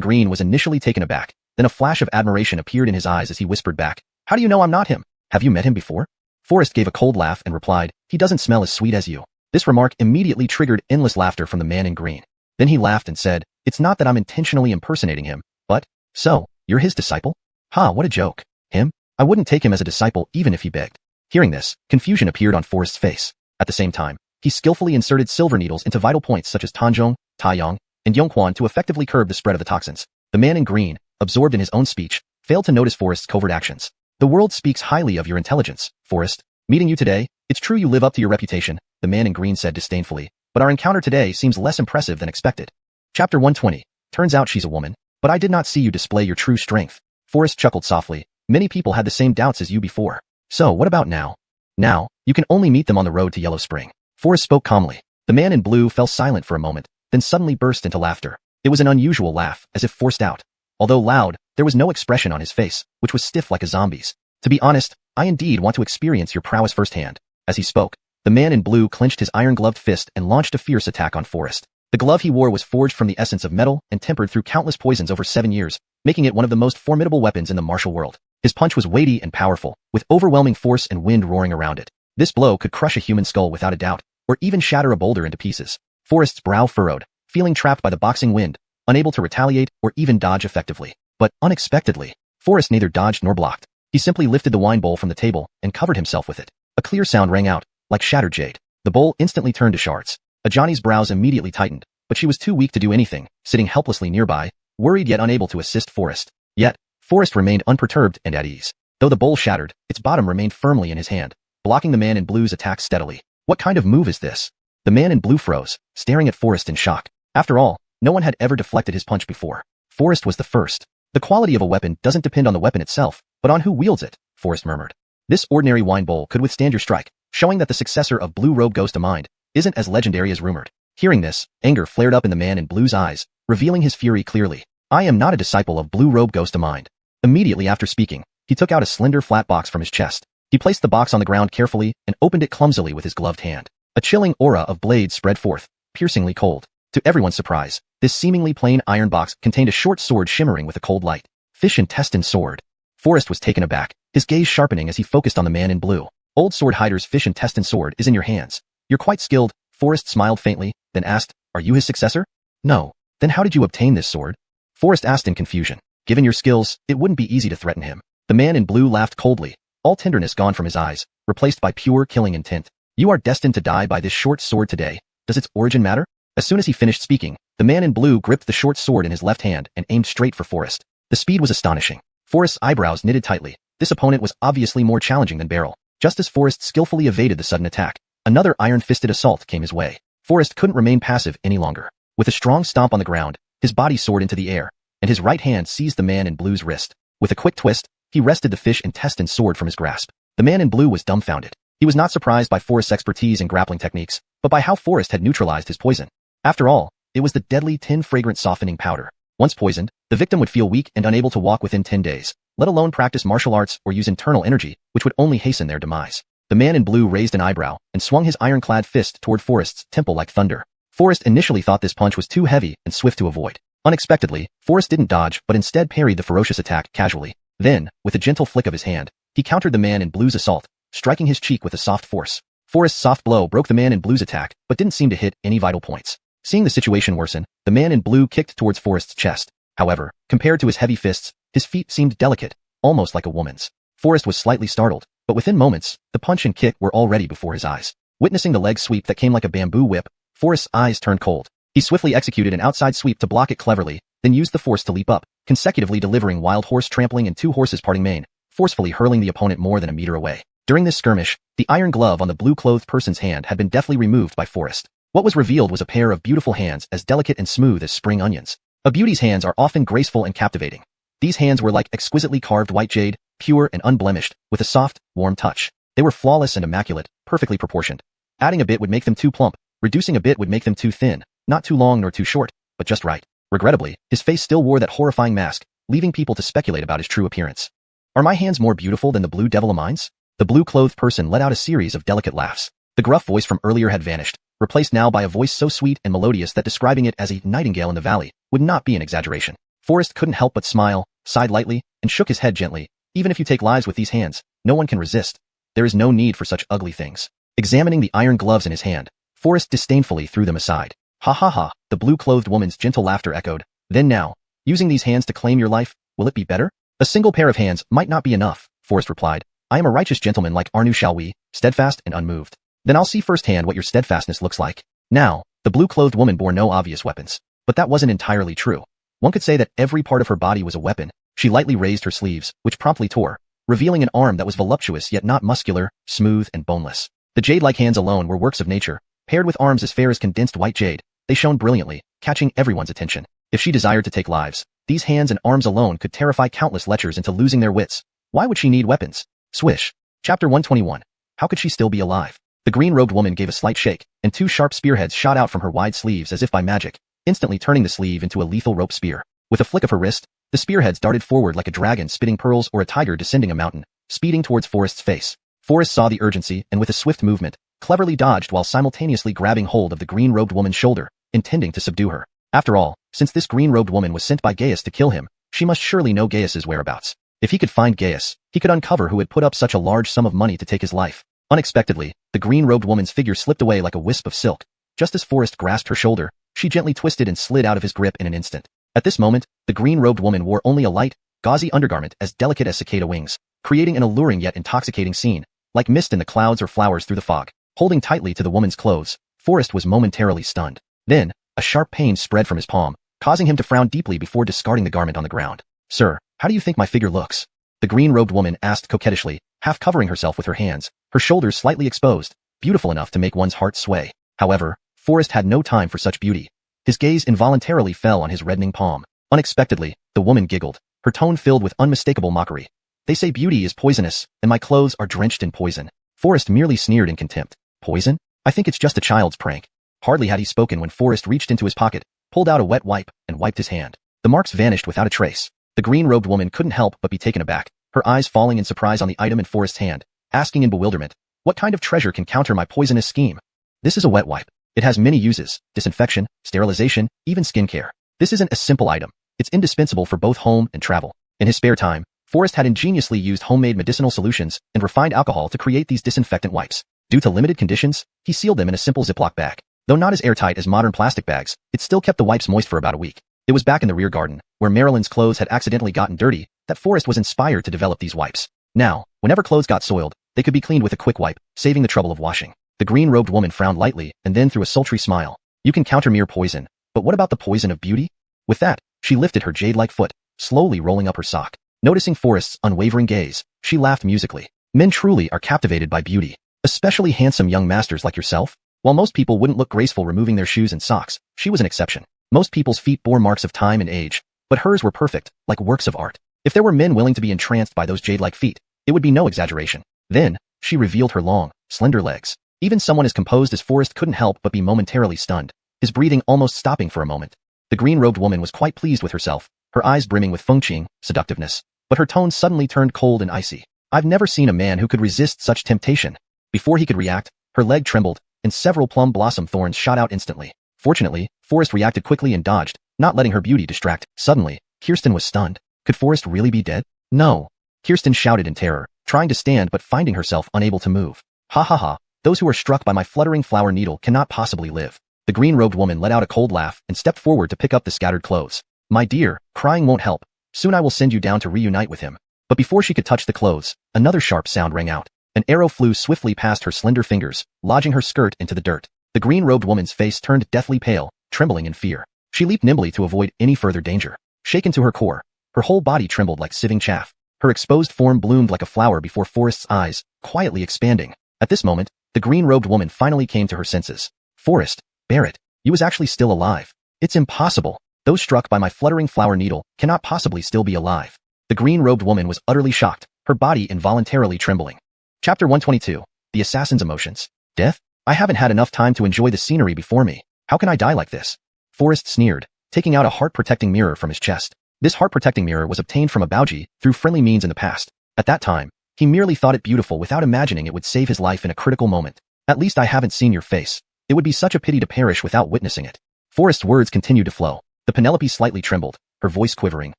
green was initially taken aback, then a flash of admiration appeared in his eyes as he whispered back, "How do you know I'm not him? Have you met him before?" Forrest gave a cold laugh and replied, "He doesn't smell as sweet as you." This remark immediately triggered endless laughter from the man in green. Then he laughed and said, "It's not that I'm intentionally impersonating him, but, so, you're his disciple? Ha, what a joke. Him? I wouldn't take him as a disciple even if he begged." Hearing this, confusion appeared on Forrest's face. At the same time, he skillfully inserted silver needles into vital points such as Tanzhong, Taiyang, and Yonghuan to effectively curb the spread of the toxins. The man in green, absorbed in his own speech, failed to notice Forrest's covert actions. "The world speaks highly of your intelligence, Forrest. Meeting you today, it's true you live up to your reputation," the man in green said disdainfully, "but our encounter today seems less impressive than expected." Chapter 120. Turns out she's a woman, but I did not see you display your true strength. Forrest chuckled softly. Many people had the same doubts as you before. So what about now? Now, you can only meet them on the road to Yellow Spring. Forrest spoke calmly. The man in blue fell silent for a moment, then suddenly burst into laughter. It was an unusual laugh, as if forced out. Although loud, there was no expression on his face, which was stiff like a zombie's. "To be honest, I indeed want to experience your prowess firsthand." As he spoke, the man in blue clenched his iron-gloved fist and launched a fierce attack on Forrest. The glove he wore was forged from the essence of metal and tempered through countless poisons over 7 years, making it one of the most formidable weapons in the martial world. His punch was weighty and powerful, with overwhelming force and wind roaring around it. This blow could crush a human skull without a doubt, or even shatter a boulder into pieces. Forrest's brow furrowed, feeling trapped by the boxing wind, unable to retaliate or even dodge effectively. But unexpectedly, Forrest neither dodged nor blocked. He simply lifted the wine bowl from the table and covered himself with it. A clear sound rang out, like shattered jade. The bowl instantly turned to shards. Ajani's brows immediately tightened, but she was too weak to do anything, sitting helplessly nearby, worried yet unable to assist Forrest. Yet, Forrest remained unperturbed and at ease. Though the bowl shattered, its bottom remained firmly in his hand, blocking the man in blue's attack steadily. What kind of move is this? The man in blue froze, staring at Forrest in shock. After all, no one had ever deflected his punch before. Forrest was the first. The quality of a weapon doesn't depend on the weapon itself, but on who wields it, Forrest murmured. This ordinary wine bowl could withstand your strike, showing that the successor of Blue Robe Ghost of Mind isn't as legendary as rumored. Hearing this, anger flared up in the man in blue's eyes, revealing his fury clearly. "I am not a disciple of Blue Robe Ghost of Mind." Immediately after speaking, he took out a slender flat box from his chest. He placed the box on the ground carefully and opened it clumsily with his gloved hand. A chilling aura of blades spread forth, piercingly cold. To everyone's surprise, this seemingly plain iron box contained a short sword shimmering with a cold light. Fish intestine sword. Forrest was taken aback, his gaze sharpening as he focused on the man in blue. "Old sword hider's fish intestine sword is in your hands. You're quite skilled." Forrest smiled faintly, then asked, "Are you his successor?" "No." "Then how did you obtain this sword?" Forrest asked in confusion. Given your skills, it wouldn't be easy to threaten him. The man in blue laughed coldly, all tenderness gone from his eyes, replaced by pure killing intent. "You are destined to die by this short sword today. Does its origin matter?" As soon as he finished speaking, the man in blue gripped the short sword in his left hand and aimed straight for Forrest. The speed was astonishing. Forrest's eyebrows knitted tightly. This opponent was obviously more challenging than Beryl. Just as Forrest skillfully evaded the sudden attack, another iron-fisted assault came his way. Forrest couldn't remain passive any longer. With a strong stomp on the ground, his body soared into the air, and his right hand seized the man in blue's wrist. With a quick twist, he wrested the fish intestine sword from his grasp. The man in blue was dumbfounded. He was not surprised by Forrest's expertise in grappling techniques, but by how Forrest had neutralized his poison. After all, it was the deadly tin fragrant softening powder. Once poisoned, the victim would feel weak and unable to walk within 10 days, let alone practice martial arts or use internal energy, which would only hasten their demise. The man in blue raised an eyebrow and swung his ironclad fist toward Forrest's temple like thunder. Forrest initially thought this punch was too heavy and swift to avoid. Unexpectedly, Forrest didn't dodge but instead parried the ferocious attack casually. Then, with a gentle flick of his hand, he countered the man in blue's assault, striking his cheek with a soft force. Forrest's soft blow broke the man in blue's attack, but didn't seem to hit any vital points. Seeing the situation worsen, the man in blue kicked towards Forrest's chest. However, compared to his heavy fists, his feet seemed delicate, almost like a woman's. Forrest was slightly startled, but within moments, the punch and kick were already before his eyes. Witnessing the leg sweep that came like a bamboo whip, Forrest's eyes turned cold. He swiftly executed an outside sweep to block it cleverly, then used the force to leap up, consecutively delivering wild horse trampling and two horses parting mane, forcefully hurling the opponent more than a meter away. During this skirmish, the iron glove on the blue-clothed person's hand had been deftly removed by Forrest. What was revealed was a pair of beautiful hands as delicate and smooth as spring onions. A beauty's hands are often graceful and captivating. These hands were like exquisitely carved white jade, pure and unblemished, with a soft, warm touch. They were flawless and immaculate, perfectly proportioned. Adding a bit would make them too plump, reducing a bit would make them too thin, not too long nor too short, but just right. Regrettably, his face still wore that horrifying mask, leaving people to speculate about his true appearance. "Are my hands more beautiful than the blue devil of mine's?" The blue-clothed person let out a series of delicate laughs. The gruff voice from earlier had vanished, replaced now by a voice so sweet and melodious that describing it as a nightingale in the valley would not be an exaggeration. Forrest couldn't help but smile, sighed lightly, and shook his head gently. Even if you take lives with these hands, no one can resist. There is no need for such ugly things. Examining the iron gloves in his hand, Forrest disdainfully threw them aside. Ha ha ha, the blue-clothed woman's gentle laughter echoed. Then now, using these hands to claim your life, will it be better? A single pair of hands might not be enough, Forrest replied. I am a righteous gentleman like Arnu shall we, steadfast and unmoved. Then I'll see firsthand what your steadfastness looks like. Now, the blue-clothed woman bore no obvious weapons. But that wasn't entirely true. One could say that every part of her body was a weapon. She lightly raised her sleeves, which promptly tore, revealing an arm that was voluptuous yet not muscular, smooth and boneless. The jade-like hands alone were works of nature. Paired with arms as fair as condensed white jade, they shone brilliantly, catching everyone's attention. If she desired to take lives, these hands and arms alone could terrify countless lechers into losing their wits. Why would she need weapons? Swish. Chapter 121. How could she still be alive? The green-robed woman gave a slight shake, and two sharp spearheads shot out from her wide sleeves as if by magic, instantly turning the sleeve into a lethal rope spear. With a flick of her wrist, the spearheads darted forward like a dragon spitting pearls or a tiger descending a mountain, speeding towards Forrest's face. Forrest saw the urgency and with a swift movement, cleverly dodged while simultaneously grabbing hold of the green-robed woman's shoulder, intending to subdue her. After all, since this green-robed woman was sent by Gaius to kill him, she must surely know Gaius's whereabouts. If he could find Gaius, he could uncover who had put up such a large sum of money to take his life. Unexpectedly, the green-robed woman's figure slipped away like a wisp of silk. Just as Forrest grasped her shoulder, she gently twisted and slid out of his grip in an instant. At this moment, the green-robed woman wore only a light, gauzy undergarment as delicate as cicada wings, creating an alluring yet intoxicating scene, like mist in the clouds or flowers through the fog. Holding tightly to the woman's clothes, Forrest was momentarily stunned. Then, a sharp pain spread from his palm, causing him to frown deeply before discarding the garment on the ground. Sir, how do you think my figure looks? The green-robed woman asked coquettishly, half covering herself with her hands, her shoulders slightly exposed, beautiful enough to make one's heart sway. However, Forrest had no time for such beauty. His gaze involuntarily fell on his reddening palm. Unexpectedly, the woman giggled, her tone filled with unmistakable mockery. They say beauty is poisonous, and my clothes are drenched in poison. Forrest merely sneered in contempt. Poison? I think it's just a child's prank. Hardly had he spoken when Forrest reached into his pocket, pulled out a wet wipe, and wiped his hand. The marks vanished without a trace. The green-robed woman couldn't help but be taken aback, her eyes falling in surprise on the item in Forrest's hand, asking in bewilderment, what kind of treasure can counter my poisonous scheme? This is a wet wipe. It has many uses, disinfection, sterilization, even skincare. This isn't a simple item. It's indispensable for both home and travel. In his spare time, Forrest had ingeniously used homemade medicinal solutions and refined alcohol to create these disinfectant wipes. Due to limited conditions, he sealed them in a simple Ziploc bag. Though not as airtight as modern plastic bags, it still kept the wipes moist for about a week. It was back in the rear garden, where Marilyn's clothes had accidentally gotten dirty, that Forrest was inspired to develop these wipes. Now, whenever clothes got soiled, they could be cleaned with a quick wipe, saving the trouble of washing. The green-robed woman frowned lightly and then threw a sultry smile. You can counter mere poison, but what about the poison of beauty? With that, she lifted her jade-like foot, slowly rolling up her sock. Noticing Forrest's unwavering gaze, she laughed musically. Men truly are captivated by beauty, especially handsome young masters like yourself. While most people wouldn't look graceful removing their shoes and socks, she was an exception. Most people's feet bore marks of time and age, but hers were perfect, like works of art. If there were men willing to be entranced by those jade-like feet, it would be no exaggeration. Then, she revealed her long, slender legs. Even someone as composed as Forrest couldn't help but be momentarily stunned, his breathing almost stopping for a moment. The green-robed woman was quite pleased with herself, her eyes brimming with feng-qing, seductiveness. But her tone suddenly turned cold and icy. I've never seen a man who could resist such temptation. Before he could react, her leg trembled, and several plum blossom thorns shot out instantly. Fortunately, Forrest reacted quickly and dodged, not letting her beauty distract. Suddenly, Kirsten was stunned. Could Forrest really be dead? No. Kirsten shouted in terror, trying to stand but finding herself unable to move. Ha ha ha, those who are struck by my fluttering flower needle cannot possibly live. The green-robed woman let out a cold laugh and stepped forward to pick up the scattered clothes. My dear, crying won't help. Soon I will send you down to reunite with him. But before she could touch the clothes, another sharp sound rang out. An arrow flew swiftly past her slender fingers, lodging her skirt into the dirt. The green-robed woman's face turned deathly pale, trembling in fear. She leaped nimbly to avoid any further danger. Shaken to her core, her whole body trembled like sieving chaff. Her exposed form bloomed like a flower before Forrest's eyes, quietly expanding. At this moment, the green-robed woman finally came to her senses. Forrest, Barrett, you was actually still alive. It's impossible. Those struck by my fluttering flower needle cannot possibly still be alive. The green-robed woman was utterly shocked, her body involuntarily trembling. Chapter 122. The Assassin's Emotions. Death? I haven't had enough time to enjoy the scenery before me. How can I die like this? Forrest sneered, taking out a heart-protecting mirror from his chest. This heart-protecting mirror was obtained from a Baoji through friendly means in the past. At that time, he merely thought it beautiful without imagining it would save his life in a critical moment. At least I haven't seen your face. It would be such a pity to perish without witnessing it. Forrest's words continued to flow. The Penelope slightly trembled, her voice quivering.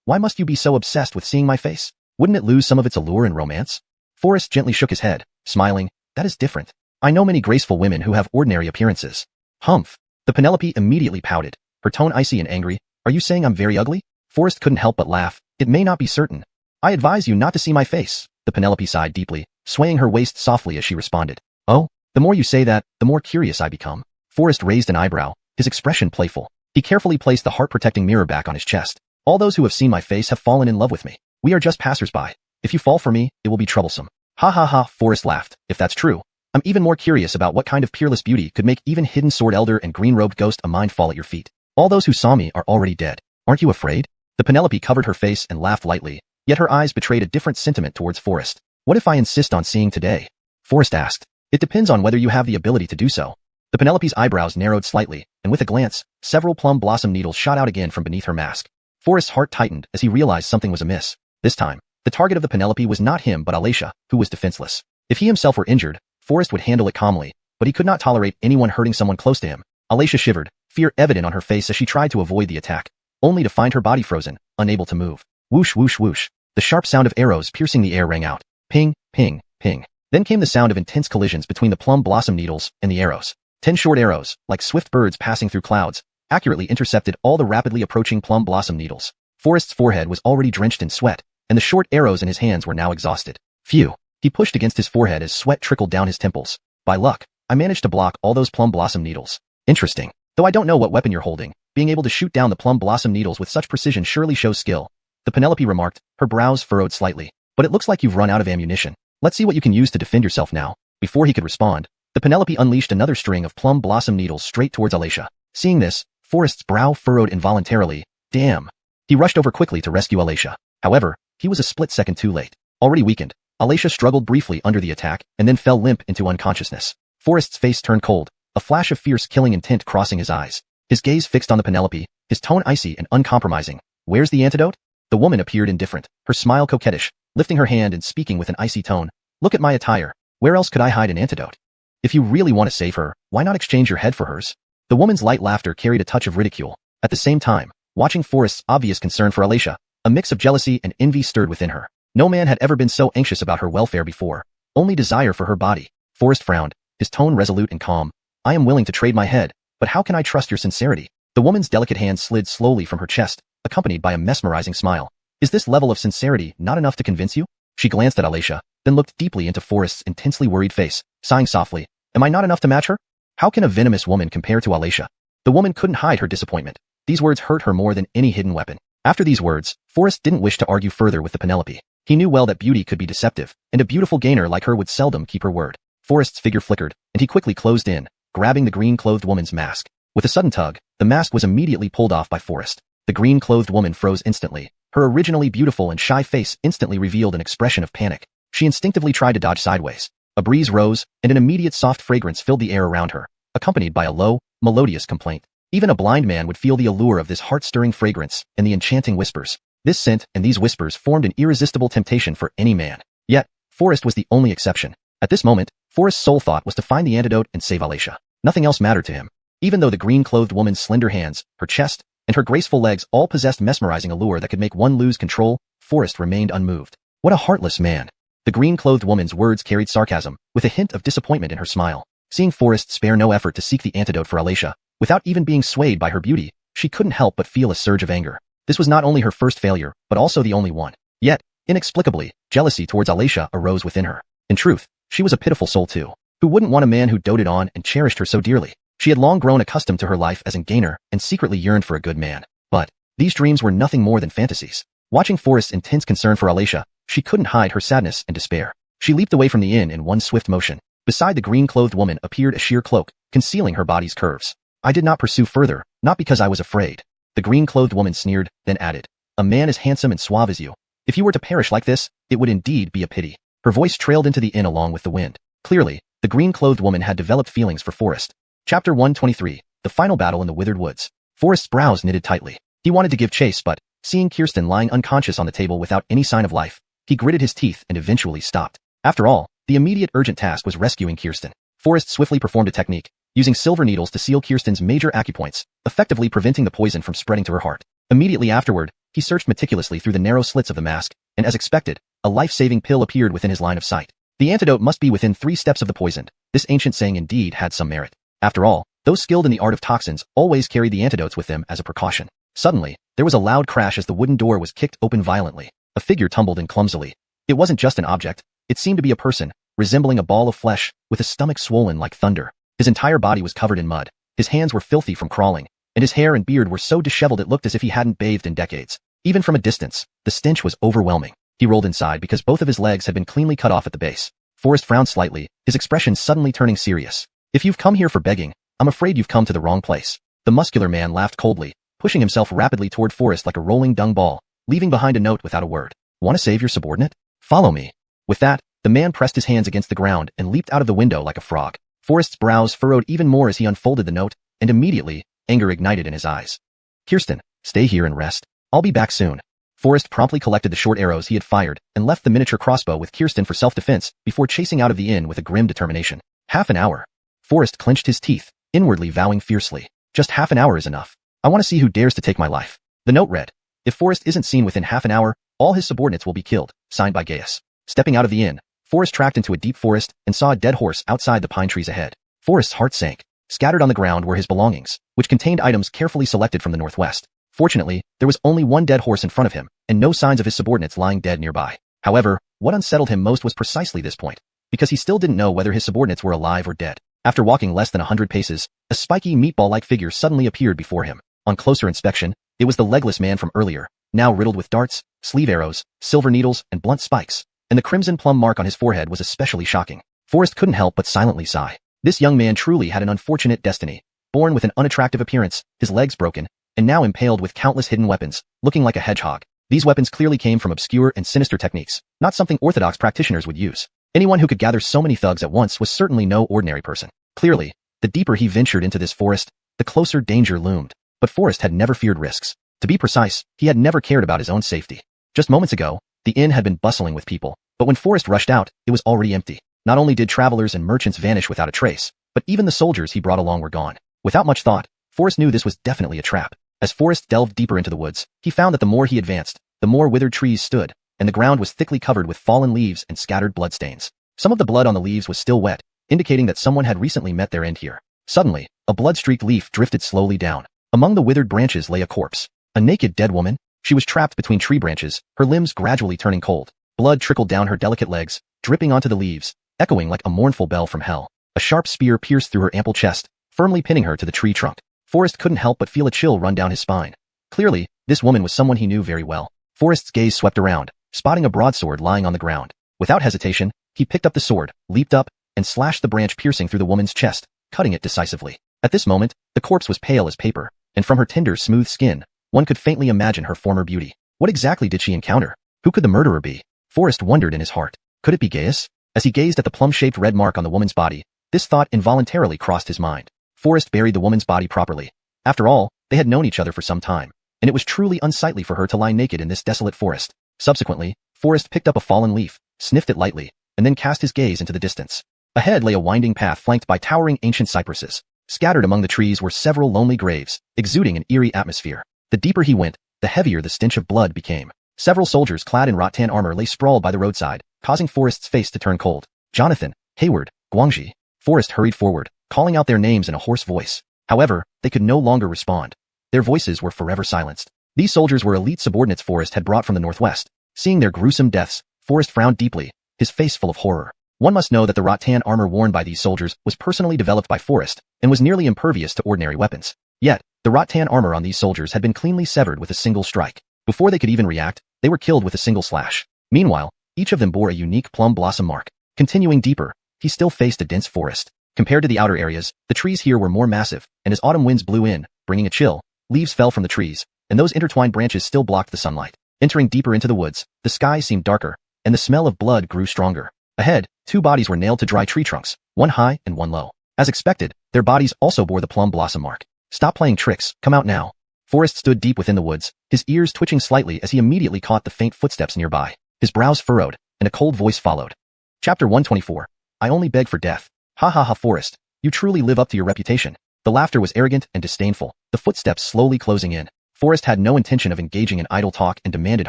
Why must you be so obsessed with seeing my face? Wouldn't it lose some of its allure and romance? Forrest gently shook his head, smiling. That is different. I know many graceful women who have ordinary appearances. Humph. The Penelope immediately pouted, her tone icy and angry. Are you saying I'm very ugly? Forrest couldn't help but laugh. It may not be certain. I advise you not to see my face. The Penelope sighed deeply, swaying her waist softly as she responded. Oh, the more you say that, the more curious I become. Forrest raised an eyebrow, his expression playful. He carefully placed the heart-protecting mirror back on his chest. All those who have seen my face have fallen in love with me. We are just passers-by. If you fall for me, it will be troublesome. Ha ha ha, Forrest laughed. If that's true, I'm even more curious about what kind of peerless beauty could make even hidden sword elder and green-robed ghost a mind fall at your feet. All those who saw me are already dead. Aren't you afraid? The Penelope covered her face and laughed lightly, yet her eyes betrayed a different sentiment towards Forrest. What if I insist on seeing today? Forrest asked. It depends on whether you have the ability to do so. The Penelope's eyebrows narrowed slightly, and with a glance, several plum blossom needles shot out again from beneath her mask. Forrest's heart tightened as he realized something was amiss. This time, the target of the Penelope was not him but Alicia, who was defenseless. If he himself were injured, Forrest would handle it calmly, but he could not tolerate anyone hurting someone close to him. Alicia shivered, fear evident on her face as she tried to avoid the attack, only to find her body frozen, unable to move. Whoosh whoosh whoosh. The sharp sound of arrows piercing the air rang out. Ping, ping, ping. Then came the sound of intense collisions between the plum blossom needles and the arrows. 10 short arrows, like swift birds passing through clouds, accurately intercepted all the rapidly approaching plum blossom needles. Forrest's forehead was already drenched in sweat, and the short arrows in his hands were now exhausted. Phew. He pushed against his forehead as sweat trickled down his temples. By luck, I managed to block all those plum blossom needles. Interesting. Though I don't know what weapon you're holding, being able to shoot down the plum blossom needles with such precision surely shows skill. The Penelope remarked, her brows furrowed slightly. But it looks like you've run out of ammunition. Let's see what you can use to defend yourself now. Before he could respond, the Penelope unleashed another string of plum blossom needles straight towards Alicia. Seeing this, Forrest's brow furrowed involuntarily. Damn. He rushed over quickly to rescue Alicia. However, he was a split second too late. Already weakened, Alicia struggled briefly under the attack and then fell limp into unconsciousness. Forrest's face turned cold, a flash of fierce killing intent crossing his eyes. His gaze fixed on the Penelope, his tone icy and uncompromising. Where's the antidote? The woman appeared indifferent, her smile coquettish, lifting her hand and speaking with an icy tone. Look at my attire. Where else could I hide an antidote? If you really want to save her, why not exchange your head for hers? The woman's light laughter carried a touch of ridicule. At the same time, watching Forrest's obvious concern for Alicia, a mix of jealousy and envy stirred within her. No man had ever been so anxious about her welfare before. Only desire for her body. Forrest frowned, his tone resolute and calm. I am willing to trade my head, but how can I trust your sincerity? The woman's delicate hand slid slowly from her chest, accompanied by a mesmerizing smile. Is this level of sincerity not enough to convince you? She glanced at Alicia, then looked deeply into Forrest's intensely worried face, sighing softly. Am I not enough to match her? How can a venomous woman compare to Alicia? The woman couldn't hide her disappointment. These words hurt her more than any hidden weapon. After these words, Forrest didn't wish to argue further with the Penelope. He knew well that beauty could be deceptive, and a beautiful gainer like her would seldom keep her word. Forrest's figure flickered, and he quickly closed in, grabbing the green-clothed woman's mask. With a sudden tug, the mask was immediately pulled off by Forrest. The green-clothed woman froze instantly. Her originally beautiful and shy face instantly revealed an expression of panic. She instinctively tried to dodge sideways. A breeze rose, and an immediate soft fragrance filled the air around her, accompanied by a low, melodious complaint. Even a blind man would feel the allure of this heart-stirring fragrance and the enchanting whispers. This scent and these whispers formed an irresistible temptation for any man. Yet, Forrest was the only exception. At this moment, Forrest's sole thought was to find the antidote and save Alicia. Nothing else mattered to him. Even though the green-clothed woman's slender hands, her chest, and her graceful legs all possessed mesmerizing allure that could make one lose control, Forrest remained unmoved. What a heartless man. The green-clothed woman's words carried sarcasm, with a hint of disappointment in her smile. Seeing Forrest spare no effort to seek the antidote for Alicia, without even being swayed by her beauty, she couldn't help but feel a surge of anger. This was not only her first failure, but also the only one. Yet, inexplicably, jealousy towards Alicia arose within her. In truth, she was a pitiful soul too. Who wouldn't want a man who doted on and cherished her so dearly? She had long grown accustomed to her life as a gainer and secretly yearned for a good man. But these dreams were nothing more than fantasies. Watching Forrest's intense concern for Alicia, she couldn't hide her sadness and despair. She leaped away from the inn in one swift motion. Beside the green-clothed woman appeared a sheer cloak, concealing her body's curves. I did not pursue further, not because I was afraid. The green-clothed woman sneered, then added, a man as handsome and suave as you. If you were to perish like this, it would indeed be a pity. Her voice trailed into the inn along with the wind. Clearly, the green-clothed woman had developed feelings for Forrest. Chapter 123, The Final Battle in the Withered Woods. Forrest's brows knitted tightly. He wanted to give chase but, seeing Kirsten lying unconscious on the table without any sign of life, he gritted his teeth and eventually stopped. After all, the immediate urgent task was rescuing Kirsten. Forrest swiftly performed a technique, using silver needles to seal Kirsten's major acupoints, effectively preventing the poison from spreading to her heart. Immediately afterward, he searched meticulously through the narrow slits of the mask, and as expected, a life-saving pill appeared within his line of sight. The antidote must be within 3 steps of the poisoned. This ancient saying indeed had some merit. After all, those skilled in the art of toxins always carry the antidotes with them as a precaution. Suddenly, there was a loud crash as the wooden door was kicked open violently. A figure tumbled in clumsily. It wasn't just an object, it seemed to be a person, resembling a ball of flesh, with a stomach swollen like thunder. His entire body was covered in mud, his hands were filthy from crawling, and his hair and beard were so disheveled it looked as if he hadn't bathed in decades. Even from a distance, the stench was overwhelming. He rolled inside because both of his legs had been cleanly cut off at the base. Forrest frowned slightly, his expression suddenly turning serious. If you've come here for begging, I'm afraid you've come to the wrong place. The muscular man laughed coldly, pushing himself rapidly toward Forrest like a rolling dung ball, leaving behind a note without a word. Want to save your subordinate? Follow me. With that, the man pressed his hands against the ground and leaped out of the window like a frog. Forrest's brows furrowed even more as he unfolded the note, and immediately, anger ignited in his eyes. Kirsten, stay here and rest. I'll be back soon. Forrest promptly collected the short arrows he had fired and left the miniature crossbow with Kirsten for self-defense before chasing out of the inn with a grim determination. Half an hour. Forrest clenched his teeth, inwardly vowing fiercely. Just half an hour is enough. I want to see who dares to take my life. The note read, if Forrest isn't seen within half an hour, all his subordinates will be killed, signed by Gaius. Stepping out of the inn, Forrest tracked into a deep forest and saw a dead horse outside the pine trees ahead. Forrest's heart sank. Scattered on the ground were his belongings, which contained items carefully selected from the northwest. Fortunately, there was only one dead horse in front of him, and no signs of his subordinates lying dead nearby. However, what unsettled him most was precisely this point, because he still didn't know whether his subordinates were alive or dead. After walking less than 100 paces, a spiky meatball-like figure suddenly appeared before him. On closer inspection, it was the legless man from earlier, now riddled with darts, sleeve arrows, silver needles, and blunt spikes, and the crimson plum mark on his forehead was especially shocking. Forrest couldn't help but silently sigh. This young man truly had an unfortunate destiny, born with an unattractive appearance, his legs broken, and now impaled with countless hidden weapons, looking like a hedgehog. These weapons clearly came from obscure and sinister techniques, not something orthodox practitioners would use. Anyone who could gather so many thugs at once was certainly no ordinary person. Clearly, the deeper he ventured into this forest, the closer danger loomed. But Forrest had never feared risks. To be precise, he had never cared about his own safety. Just moments ago, the inn had been bustling with people, but when Forrest rushed out, it was already empty. Not only did travelers and merchants vanish without a trace, but even the soldiers he brought along were gone. Without much thought, Forrest knew this was definitely a trap. As Forrest delved deeper into the woods, he found that the more he advanced, the more withered trees stood, and the ground was thickly covered with fallen leaves and scattered bloodstains. Some of the blood on the leaves was still wet, indicating that someone had recently met their end here. Suddenly, a blood-streaked leaf drifted slowly down. Among the withered branches lay a corpse. A naked dead woman. She was trapped between tree branches, her limbs gradually turning cold. Blood trickled down her delicate legs, dripping onto the leaves, echoing like a mournful bell from hell. A sharp spear pierced through her ample chest, firmly pinning her to the tree trunk. Forrest couldn't help but feel a chill run down his spine. Clearly, this woman was someone he knew very well. Forrest's gaze swept around, spotting a broadsword lying on the ground. Without hesitation, he picked up the sword, leaped up, and slashed the branch piercing through the woman's chest, cutting it decisively. At this moment, the corpse was pale as paper, and from her tender, smooth skin, one could faintly imagine her former beauty. What exactly did she encounter? Who could the murderer be? Forrest wondered in his heart. Could it be Gaius? As he gazed at the plum-shaped red mark on the woman's body, this thought involuntarily crossed his mind. Forrest buried the woman's body properly. After all, they had known each other for some time, and it was truly unsightly for her to lie naked in this desolate forest. Subsequently, Forrest picked up a fallen leaf, sniffed it lightly, and then cast his gaze into the distance. Ahead lay a winding path flanked by towering ancient cypresses. Scattered among the trees were several lonely graves, exuding an eerie atmosphere. The deeper he went, the heavier the stench of blood became. Several soldiers clad in rattan armor lay sprawled by the roadside, causing Forrest's face to turn cold. Jonathan, Hayward, Guangxi. Forrest hurried forward, calling out their names in a hoarse voice. However, they could no longer respond. Their voices were forever silenced. These soldiers were elite subordinates Forrest had brought from the northwest. Seeing their gruesome deaths, Forrest frowned deeply, his face full of horror. One must know that the rattan armor worn by these soldiers was personally developed by Forrest and was nearly impervious to ordinary weapons. Yet, the rattan armor on these soldiers had been cleanly severed with a single strike. Before they could even react, they were killed with a single slash. Meanwhile, each of them bore a unique plum blossom mark. Continuing deeper, he still faced a dense forest. Compared to the outer areas, the trees here were more massive, and as autumn winds blew in, bringing a chill, leaves fell from the trees, and those intertwined branches still blocked the sunlight. Entering deeper into the woods, the sky seemed darker, and the smell of blood grew stronger. Ahead, two bodies were nailed to dry tree trunks, one high and one low. As expected, their bodies also bore the plum blossom mark. Stop playing tricks, come out now. Forrest stood deep within the woods, his ears twitching slightly as he immediately caught the faint footsteps nearby. His brows furrowed, and a cold voice followed. Chapter 124. I only beg for death. Ha ha ha, Forrest. You truly live up to your reputation. The laughter was arrogant and disdainful, the footsteps slowly closing in. Forrest had no intention of engaging in idle talk and demanded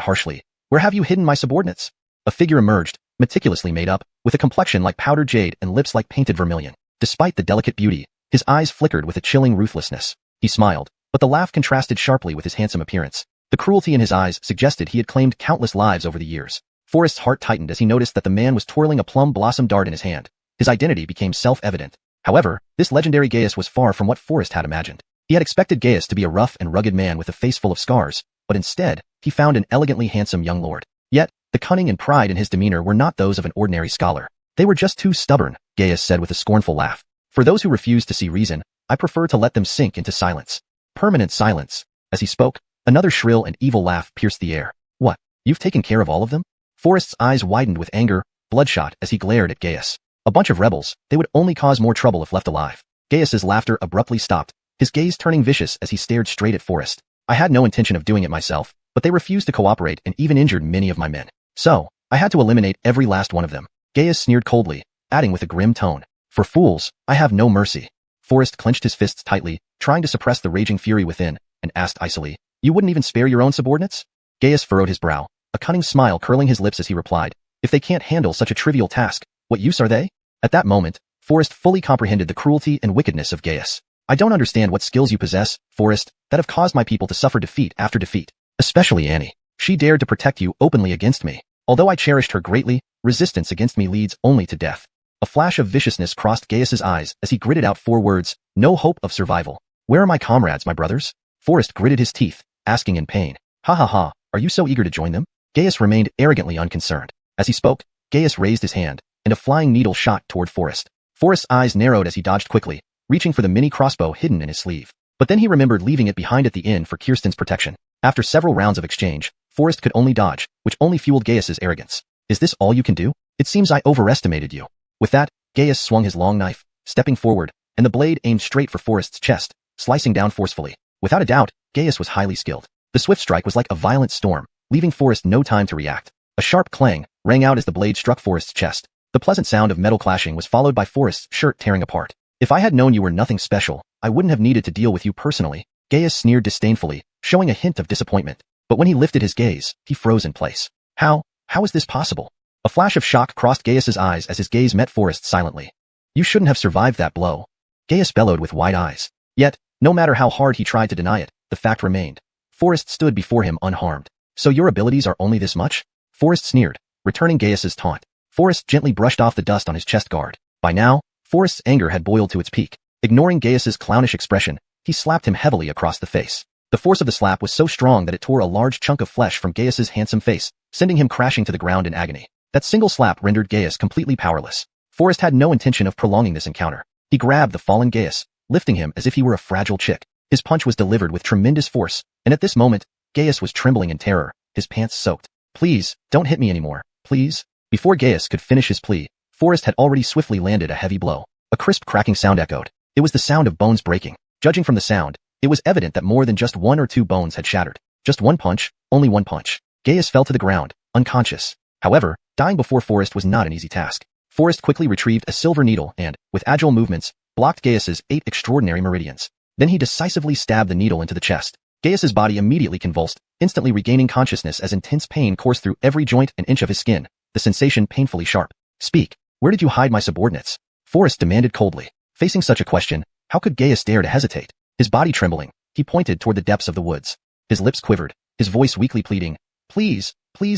harshly, "Where have you hidden my subordinates?" A figure emerged, meticulously made up, with a complexion like powdered jade and lips like painted vermilion. Despite the delicate beauty, his eyes flickered with a chilling ruthlessness. He smiled, but the laugh contrasted sharply with his handsome appearance. The cruelty in his eyes suggested he had claimed countless lives over the years. Forrest's heart tightened as he noticed that the man was twirling a plum blossom dart in his hand. His identity became self-evident. However, this legendary Gaius was far from what Forrest had imagined. He had expected Gaius to be a rough and rugged man with a face full of scars, but instead, he found an elegantly handsome young lord. Yet, the cunning and pride in his demeanor were not those of an ordinary scholar. They were just too stubborn, Gaius said with a scornful laugh. For those who refuse to see reason, I prefer to let them sink into silence. Permanent silence. As he spoke, another shrill and evil laugh pierced the air. What? You've taken care of all of them? Forrest's eyes widened with anger, bloodshot as he glared at Gaius. A bunch of rebels, they would only cause more trouble if left alive. Gaius's laughter abruptly stopped, his gaze turning vicious as he stared straight at Forrest. I had no intention of doing it myself, but they refused to cooperate and even injured many of my men. So, I had to eliminate every last one of them. Gaius sneered coldly, adding with a grim tone, "For fools, I have no mercy." Forrest clenched his fists tightly, trying to suppress the raging fury within, and asked icily, "You wouldn't even spare your own subordinates?" Gaius furrowed his brow, a cunning smile curling his lips as he replied, "If they can't handle such a trivial task, what use are they?" At that moment, Forrest fully comprehended the cruelty and wickedness of Gaius. "I don't understand what skills you possess, Forrest, that have caused my people to suffer defeat after defeat. Especially Annie. She dared to protect you openly against me. Although I cherished her greatly, resistance against me leads only to death." A flash of viciousness crossed Gaius's eyes as he gritted out 4 words, "No hope of survival. Where are my comrades, my brothers?" Forrest gritted his teeth, asking in pain, "Ha ha ha, are you so eager to join them?" Gaius remained arrogantly unconcerned. As he spoke, Gaius raised his hand, and a flying needle shot toward Forrest. Forrest's eyes narrowed as he dodged quickly, reaching for the mini crossbow hidden in his sleeve. But then he remembered leaving it behind at the inn for Kirsten's protection. After several rounds of exchange, Forrest could only dodge, which only fueled Gaius's arrogance. "Is this all you can do? It seems I overestimated you." With that, Gaius swung his long knife, stepping forward, and the blade aimed straight for Forrest's chest, slicing down forcefully. Without a doubt, Gaius was highly skilled. The swift strike was like a violent storm, leaving Forrest no time to react. A sharp clang rang out as the blade struck Forrest's chest. The pleasant sound of metal clashing was followed by Forrest's shirt tearing apart. "If I had known you were nothing special, I wouldn't have needed to deal with you personally," Gaius sneered disdainfully, showing a hint of disappointment. But when he lifted his gaze, he froze in place. How is this possible?" A flash of shock crossed Gaius's eyes as his gaze met Forrest's silently. "You shouldn't have survived that blow." Gaius bellowed with wide eyes. Yet, no matter how hard he tried to deny it, the fact remained. Forrest stood before him unharmed. "So your abilities are only this much?" Forrest sneered, returning Gaius's taunt. Forrest gently brushed off the dust on his chest guard. By now, Forrest's anger had boiled to its peak. Ignoring Gaius's clownish expression, he slapped him heavily across the face. The force of the slap was so strong that it tore a large chunk of flesh from Gaius's handsome face, sending him crashing to the ground in agony. That single slap rendered Gaius completely powerless. Forrest had no intention of prolonging this encounter. He grabbed the fallen Gaius, lifting him as if he were a fragile chick. His punch was delivered with tremendous force, and at this moment, Gaius was trembling in terror, his pants soaked. "Please, don't hit me anymore, please." Before Gaius could finish his plea, Forrest had already swiftly landed a heavy blow. A crisp cracking sound echoed. It was the sound of bones breaking. Judging from the sound, it was evident that more than just 1 or 2 bones had shattered. Just one punch, only one punch. Gaius fell to the ground, unconscious. However, dying before Forrest was not an easy task. Forrest quickly retrieved a silver needle and, with agile movements, blocked Gaius's 8 extraordinary meridians. Then he decisively stabbed the needle into the chest. Gaius's body immediately convulsed, instantly regaining consciousness as intense pain coursed through every joint and inch of his skin, the sensation painfully sharp. "Speak, where did you hide my subordinates?" Forrest demanded coldly. Facing such a question, how could Gaius dare to hesitate? His body trembling, he pointed toward the depths of the woods. His lips quivered, his voice weakly pleading, please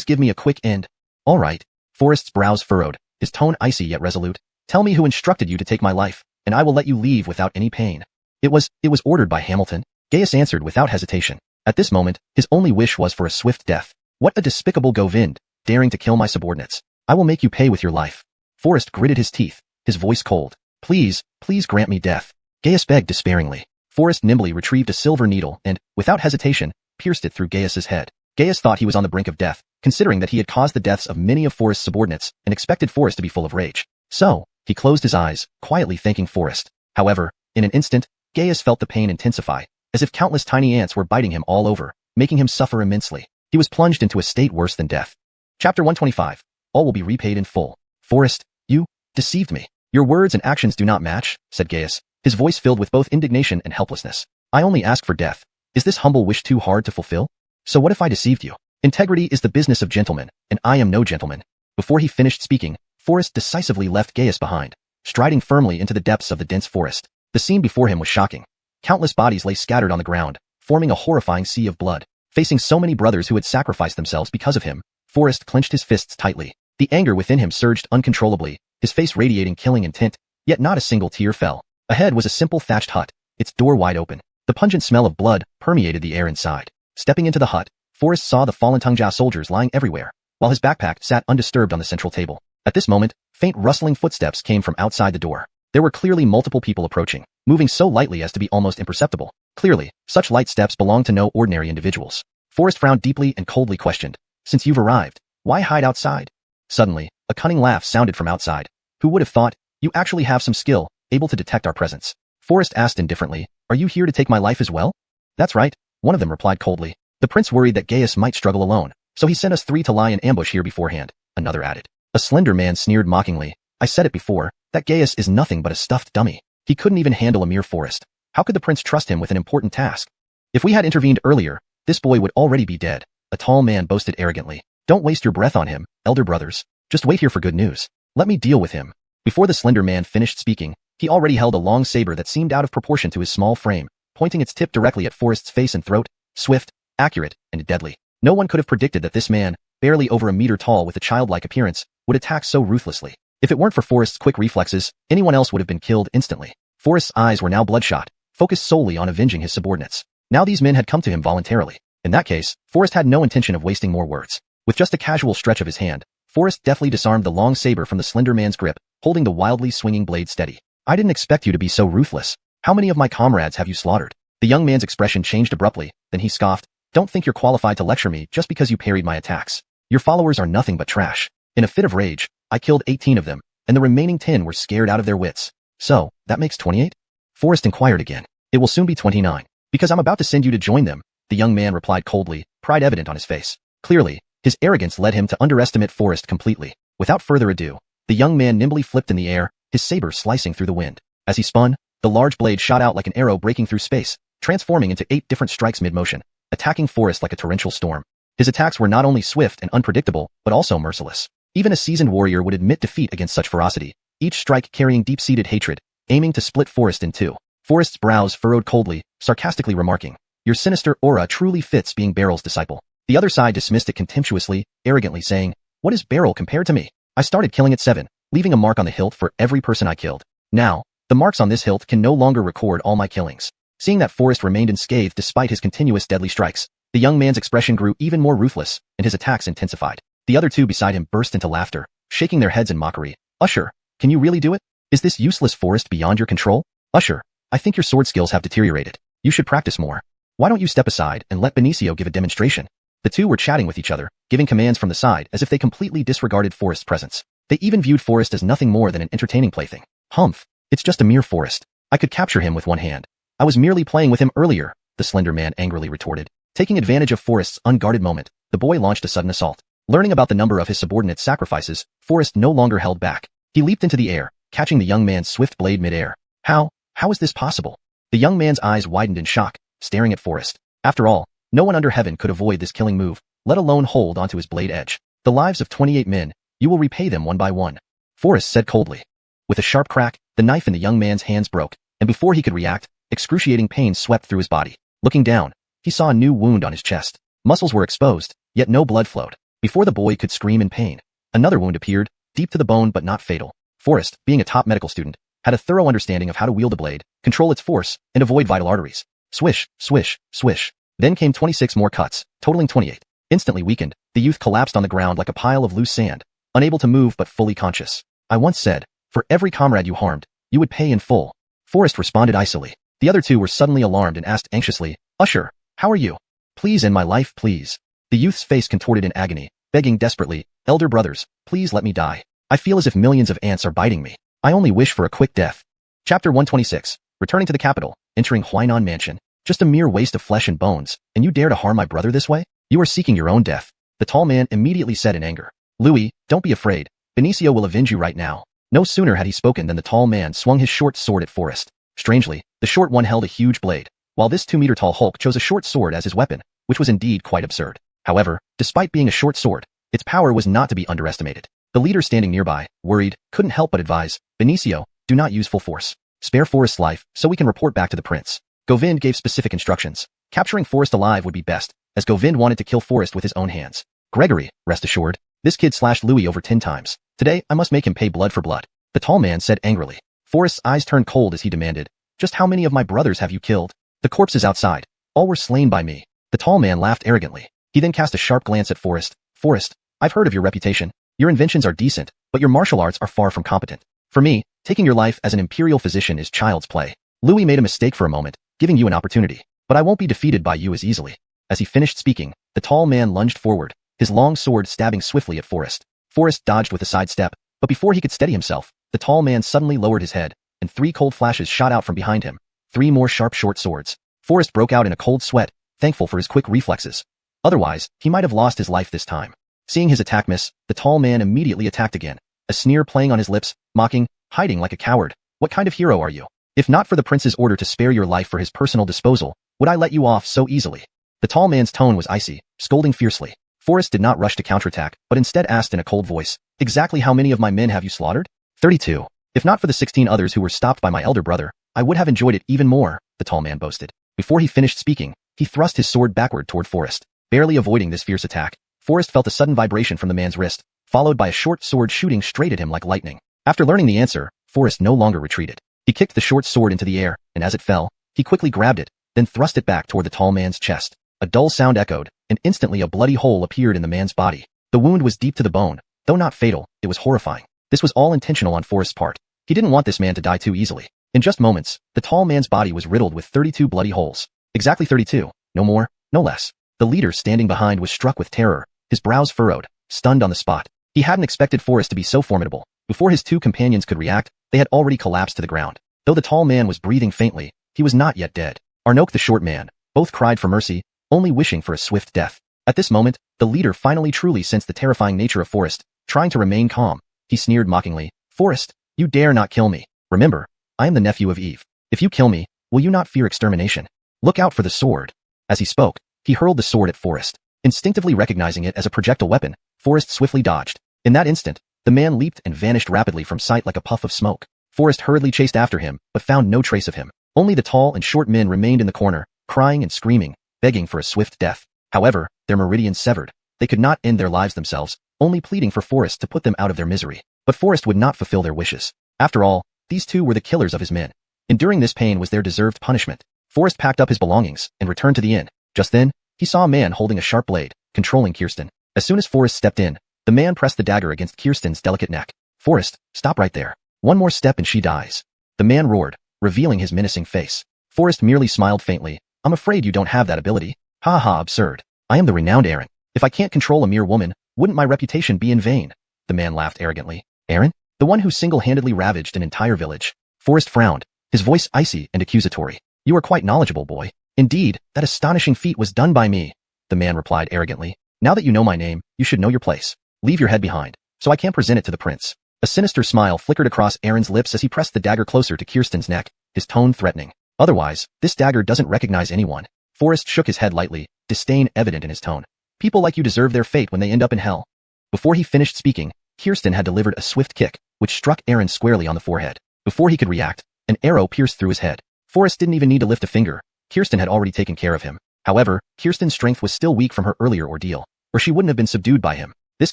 give me a quick end." "All right." Forrest's brows furrowed, his tone icy yet resolute. "Tell me who instructed you to take my life, and I will let you leave without any pain." It was ordered by Hamilton," Gaius answered without hesitation. At this moment, his only wish was for a swift death. "What a despicable Govind, daring to kill my subordinates. I will make you pay with your life." Forrest gritted his teeth, his voice cold. Please grant me death," Gaius begged despairingly. Forrest nimbly retrieved a silver needle and, without hesitation, pierced it through Gaius's head. Gaius thought he was on the brink of death, considering that he had caused the deaths of many of Forrest's subordinates and expected Forrest to be full of rage. So, he closed his eyes, quietly thanking Forrest. However, in an instant, Gaius felt the pain intensify, as if countless tiny ants were biting him all over, making him suffer immensely. He was plunged into a state worse than death. Chapter 125. All will be repaid in full. "Forrest, you deceived me." Your words and actions do not match, said Gaius, his voice filled with both indignation and helplessness. I only ask for death. Is this humble wish too hard to fulfill? So what if I deceived you? Integrity is the business of gentlemen, and I am no gentleman. Before he finished speaking, Forrest decisively left Gaius behind, striding firmly into the depths of the dense forest. The scene before him was shocking. Countless bodies lay scattered on the ground, forming a horrifying sea of blood. Facing so many brothers who had sacrificed themselves because of him, Forrest clenched his fists tightly. The anger within him surged uncontrollably, his face radiating killing intent, yet not a single tear fell. Ahead was a simple thatched hut, its door wide open. The pungent smell of blood permeated the air inside. Stepping into the hut, Forrest saw the fallen Tungjia soldiers lying everywhere, while his backpack sat undisturbed on the central table. At this moment, faint rustling footsteps came from outside the door. There were clearly multiple people approaching, moving so lightly as to be almost imperceptible. Clearly, such light steps belonged to no ordinary individuals. Forrest frowned deeply and coldly questioned, "Since you've arrived, why hide outside?" Suddenly, a cunning laugh sounded from outside. "Who would have thought? You actually have some skill, able to detect our presence." Forrest asked indifferently, "Are you here to take my life as well?" "That's right," one of them replied coldly. "The prince worried that Gaius might struggle alone, so he sent us 3 to lie in ambush here beforehand," another added. A slender man sneered mockingly, "I said it before, that Gaius is nothing but a stuffed dummy. He couldn't even handle a mere forest. How could the prince trust him with an important task? If we had intervened earlier, this boy would already be dead," a tall man boasted arrogantly. "Don't waste your breath on him, elder brothers. Just wait here for good news. Let me deal with him." Before the slender man finished speaking, he already held a long saber that seemed out of proportion to his small frame, pointing its tip directly at Forrest's face and throat, swift, accurate, and deadly. No one could have predicted that this man, barely over a meter tall with a childlike appearance, would attack so ruthlessly. If it weren't for Forrest's quick reflexes, anyone else would have been killed instantly. Forrest's eyes were now bloodshot, focused solely on avenging his subordinates. Now these men had come to him voluntarily. In that case, Forrest had no intention of wasting more words. With just a casual stretch of his hand, Forrest deftly disarmed the long saber from the slender man's grip, holding the wildly swinging blade steady. "I didn't expect you to be so ruthless. How many of my comrades have you slaughtered?" The young man's expression changed abruptly, then he scoffed, "Don't think you're qualified to lecture me just because you parried my attacks. Your followers are nothing but trash." In a fit of rage, "I killed 18 of them, and the remaining 10 were scared out of their wits." "So, that makes 28? Forrest inquired again. "It will soon be 29. Because I'm about to send you to join them," the young man replied coldly, pride evident on his face. Clearly, his arrogance led him to underestimate Forrest completely. Without further ado, the young man nimbly flipped in the air, his saber slicing through the wind. As he spun, the large blade shot out like an arrow breaking through space, transforming into 8 different strikes mid-motion, attacking Forrest like a torrential storm. His attacks were not only swift and unpredictable, but also merciless. Even a seasoned warrior would admit defeat against such ferocity, each strike carrying deep-seated hatred, aiming to split Forrest in two. Forrest's brows furrowed coldly, sarcastically remarking, "Your sinister aura truly fits being Barrel's disciple." The other side dismissed it contemptuously, arrogantly saying, "What is Barrel compared to me? I started killing at 7, leaving a mark on the hilt for every person I killed. Now, the marks on this hilt can no longer record all my killings." Seeing that Forrest remained unscathed despite his continuous deadly strikes, the young man's expression grew even more ruthless, and his attacks intensified. The other 2 beside him burst into laughter, shaking their heads in mockery. "Usher, can you really do it? Is this useless Forrest beyond your control? Usher, I think your sword skills have deteriorated. You should practice more. Why don't you step aside and let Benicio give a demonstration?" The 2 were chatting with each other, giving commands from the side as if they completely disregarded Forrest's presence. They even viewed Forrest as nothing more than an entertaining plaything. "Humph, it's just a mere Forrest. I could capture him with one hand. I was merely playing with him earlier," the slender man angrily retorted. Taking advantage of Forrest's unguarded moment, the boy launched a sudden assault. Learning about the number of his subordinates' sacrifices, Forrest no longer held back. He leaped into the air, catching the young man's swift blade mid-air. How is this possible?" The young man's eyes widened in shock, staring at Forrest. After all, no one under heaven could avoid this killing move, let alone hold onto his blade edge. "The lives of 28 men, you will repay them one by one," Forrest said coldly. With a sharp crack, the knife in the young man's hands broke, and before he could react, excruciating pain swept through his body. Looking down, he saw a new wound on his chest. Muscles were exposed, yet no blood flowed. Before the boy could scream in pain, another wound appeared, deep to the bone but not fatal. Forrest, being a top medical student, had a thorough understanding of how to wield a blade, control its force, and avoid vital arteries. Swish, swish, swish. Then came 26 more cuts, totaling 28. Instantly weakened, the youth collapsed on the ground like a pile of loose sand, unable to move but fully conscious. "I once said, for every comrade you harmed, you would pay in full." Forrest responded icily. The other 2 were suddenly alarmed and asked anxiously, "Usher, how are you? Please end my life, please." The youth's face contorted in agony, begging desperately, "Elder brothers, please let me die. I feel as if millions of ants are biting me. I only wish for a quick death." Chapter 126. Returning to the capital, entering Xuanhuan mansion. "Just a mere waste of flesh and bones, and you dare to harm my brother this way? You are seeking your own death," the tall man immediately said in anger. "Louis, don't be afraid. Benicio will avenge you right now." No sooner had he spoken than the tall man swung his short sword at Forrest. Strangely, the short one held a huge blade, while this 2-meter-tall hulk chose a short sword as his weapon, which was indeed quite absurd. However, despite being a short sword, its power was not to be underestimated. The leader standing nearby, worried, couldn't help but advise, Benicio, do not use full force. Spare Forrest's life, so we can report back to the prince. Govind gave specific instructions. Capturing Forrest alive would be best, as Govind wanted to kill Forrest with his own hands. Gregory, rest assured, this kid slashed Louis over 10 times. Today, I must make him pay blood for blood. The tall man said angrily. Forrest's eyes turned cold as he demanded, just how many of my brothers have you killed? The corpses outside. All were slain by me. The tall man laughed arrogantly. He then cast a sharp glance at Forrest. Forrest, I've heard of your reputation. Your inventions are decent, but your martial arts are far from competent. For me, taking your life as an imperial physician is child's play. Louis made a mistake for a moment, giving you an opportunity, but I won't be defeated by you as easily. As he finished speaking, the tall man lunged forward, his long sword stabbing swiftly at Forrest. Forrest dodged with a side step, but before he could steady himself, the tall man suddenly lowered his head, and 3 cold flashes shot out from behind him. 3 more sharp short swords. Forrest broke out in a cold sweat, thankful for his quick reflexes. Otherwise, he might have lost his life this time. Seeing his attack miss, the tall man immediately attacked again, a sneer playing on his lips, mocking, hiding like a coward. What kind of hero are you? If not for the prince's order to spare your life for his personal disposal, would I let you off so easily? The tall man's tone was icy, scolding fiercely. Forrest did not rush to counterattack, but instead asked in a cold voice, exactly how many of my men have you slaughtered? 32. If not for the 16 others who were stopped by my elder brother, I would have enjoyed it even more, the tall man boasted. Before he finished speaking, he thrust his sword backward toward Forrest. Barely avoiding this fierce attack, Forrest felt a sudden vibration from the man's wrist, followed by a short sword shooting straight at him like lightning. After learning the answer, Forrest no longer retreated. He kicked the short sword into the air, and as it fell, he quickly grabbed it, then thrust it back toward the tall man's chest. A dull sound echoed, and instantly a bloody hole appeared in the man's body. The wound was deep to the bone. Though not fatal, it was horrifying. This was all intentional on Forrest's part. He didn't want this man to die too easily. In just moments, the tall man's body was riddled with 32 bloody holes. Exactly 32, no more, no less. The leader standing behind was struck with terror, his brows furrowed, stunned on the spot. He hadn't expected Forrest to be so formidable. Before his 2 companions could react, they had already collapsed to the ground. Though the tall man was breathing faintly, he was not yet dead. Arnoke the short man, both cried for mercy, only wishing for a swift death. At this moment, the leader finally truly sensed the terrifying nature of Forrest, trying to remain calm. He sneered mockingly, Forrest, you dare not kill me. Remember, I am the nephew of Eve. If you kill me, will you not fear extermination? Look out for the sword. As he spoke, he hurled the sword at Forrest. Instinctively recognizing it as a projectile weapon, Forrest swiftly dodged. In that instant, the man leaped and vanished rapidly from sight like a puff of smoke. Forrest hurriedly chased after him, but found no trace of him. Only the tall and short men remained in the corner, crying and screaming, begging for a swift death. However, their meridians severed. They could not end their lives themselves, only pleading for Forrest to put them out of their misery. But Forrest would not fulfill their wishes. After all, these 2 were the killers of his men. Enduring this pain was their deserved punishment. Forrest packed up his belongings and returned to the inn. Just then, he saw a man holding a sharp blade, controlling Kirsten. As soon as Forrest stepped in, the man pressed the dagger against Kirsten's delicate neck. Forrest, stop right there. One more step and she dies. The man roared, revealing his menacing face. Forrest merely smiled faintly. I'm afraid you don't have that ability. Ha ha, absurd. I am the renowned Aaron. If I can't control a mere woman, wouldn't my reputation be in vain? The man laughed arrogantly. Aaron? The one who single-handedly ravaged an entire village. Forrest frowned, his voice icy and accusatory. You are quite knowledgeable, boy. Indeed, that astonishing feat was done by me, the man replied arrogantly. Now that you know my name, you should know your place. Leave your head behind, so I can present it to the prince. A sinister smile flickered across Aaron's lips as he pressed the dagger closer to Kirsten's neck, his tone threatening. Otherwise, this dagger doesn't recognize anyone. Forrest shook his head lightly, disdain evident in his tone. People like you deserve their fate when they end up in hell. Before he finished speaking, Kirsten had delivered a swift kick, which struck Aaron squarely on the forehead. Before he could react, an arrow pierced through his head. Forrest didn't even need to lift a finger. Kirsten had already taken care of him. However, Kirsten's strength was still weak from her earlier ordeal, or she wouldn't have been subdued by him. This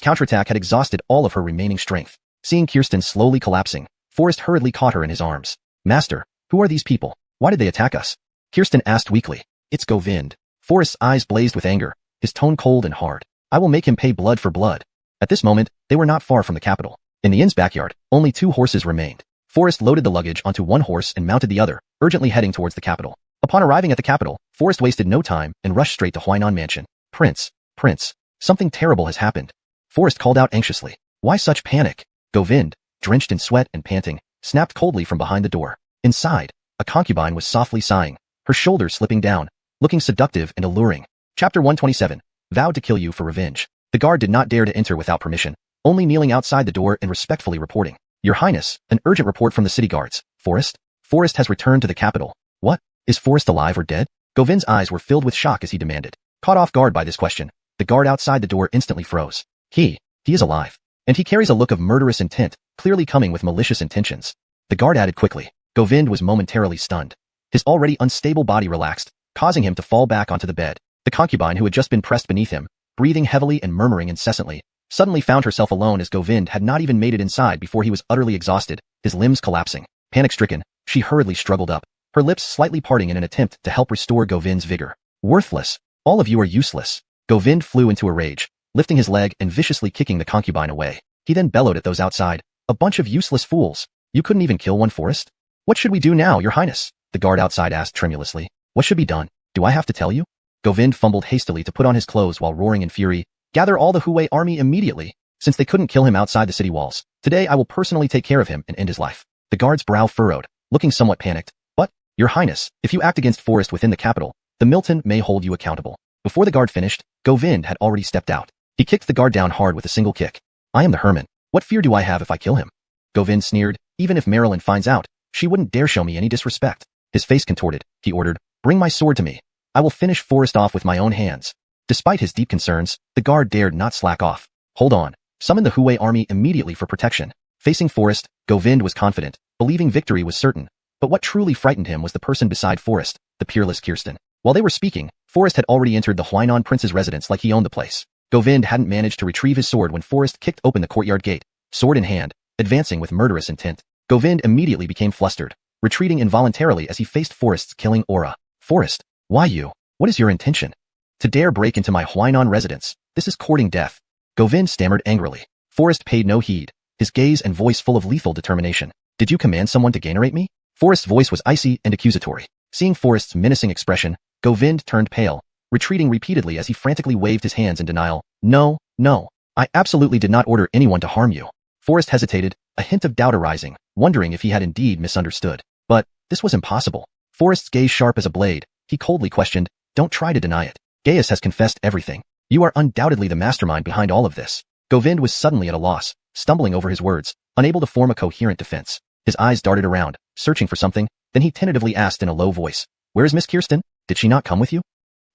counterattack had exhausted all of her remaining strength. Seeing Kirsten slowly collapsing, Forrest hurriedly caught her in his arms. Master, who are these people? Why did they attack us? Kirsten asked weakly. It's Govind. Forrest's eyes blazed with anger, his tone cold and hard. I will make him pay blood for blood. At this moment, they were not far from the capital. In the inn's backyard, only 2 horses remained. Forrest loaded the luggage onto one horse and mounted the other, urgently heading towards the capital. Upon arriving at the capital, Forrest wasted no time and rushed straight to Xuanhuan mansion. Prince, something terrible has happened. Forrest called out anxiously. Why such panic? Govind, drenched in sweat and panting, snapped coldly from behind the door. Inside, a concubine was softly sighing, her shoulders slipping down, looking seductive and alluring. Chapter 127, Vowed to kill you for revenge. The guard did not dare to enter without permission, only kneeling outside the door and respectfully reporting. Your Highness, an urgent report from the city guards. Forrest? Forrest has returned to the capital. What? Is Forrest alive or dead? Govind's eyes were filled with shock as he demanded. Caught off guard by this question, the guard outside the door instantly froze. He is alive. And he carries a look of murderous intent, clearly coming with malicious intentions. The guard added quickly. Govind was momentarily stunned. His already unstable body relaxed, causing him to fall back onto the bed. The concubine who had just been pressed beneath him, breathing heavily and murmuring incessantly, suddenly found herself alone as Govind had not even made it inside before he was utterly exhausted, his limbs collapsing. Panic-stricken, she hurriedly struggled up, her lips slightly parting in an attempt to help restore Govind's vigor. Worthless! All of you are useless! Govind flew into a rage, lifting his leg and viciously kicking the concubine away. He then bellowed at those outside. A bunch of useless fools! You couldn't even kill one, Forrest? What should we do now, Your Highness? The guard outside asked tremulously. What should be done? Do I have to tell you? Govind fumbled hastily to put on his clothes while roaring in fury. Gather all the Huai army immediately. Since they couldn't kill him outside the city walls, today I will personally take care of him and end his life. The guard's brow furrowed, looking somewhat panicked. But, Your Highness, if you act against Forrest within the capital, the Milton may hold you accountable. Before the guard finished, Govind had already stepped out. He kicked the guard down hard with a single kick. I am the Herman. What fear do I have if I kill him? Govind sneered. Even if Marilyn finds out, she wouldn't dare show me any disrespect. His face contorted. He ordered, Bring my sword to me. I will finish Forrest off with my own hands. Despite his deep concerns, the guard dared not slack off. Hold on. Summon the Huai army immediately for protection. Facing Forrest, Govind was confident, believing victory was certain. But what truly frightened him was the person beside Forrest, the peerless Kirsten. While they were speaking, Forrest had already entered the Huainan prince's residence like he owned the place. Govind hadn't managed to retrieve his sword when Forrest kicked open the courtyard gate, sword in hand, advancing with murderous intent. Govind immediately became flustered, retreating involuntarily as he faced Forrest's killing aura. Forrest, why you? What is your intention? To dare break into my Huainan residence, this is courting death. Govind stammered angrily. Forrest paid no heed, his gaze and voice full of lethal determination. Did you command someone to gainerate me? Forrest's voice was icy and accusatory. Seeing Forrest's menacing expression, Govind turned pale, retreating repeatedly as he frantically waved his hands in denial. No, I absolutely did not order anyone to harm you. Forrest hesitated, a hint of doubt arising, wondering if he had indeed misunderstood. But this was impossible. Forrest's gaze sharp as a blade, he coldly questioned, Don't try to deny it. Gaius has confessed everything. You are undoubtedly the mastermind behind all of this. Govind was suddenly at a loss, stumbling over his words, unable to form a coherent defense. His eyes darted around, searching for something, then he tentatively asked in a low voice, Where is Miss Kirsten? Did she not come with you?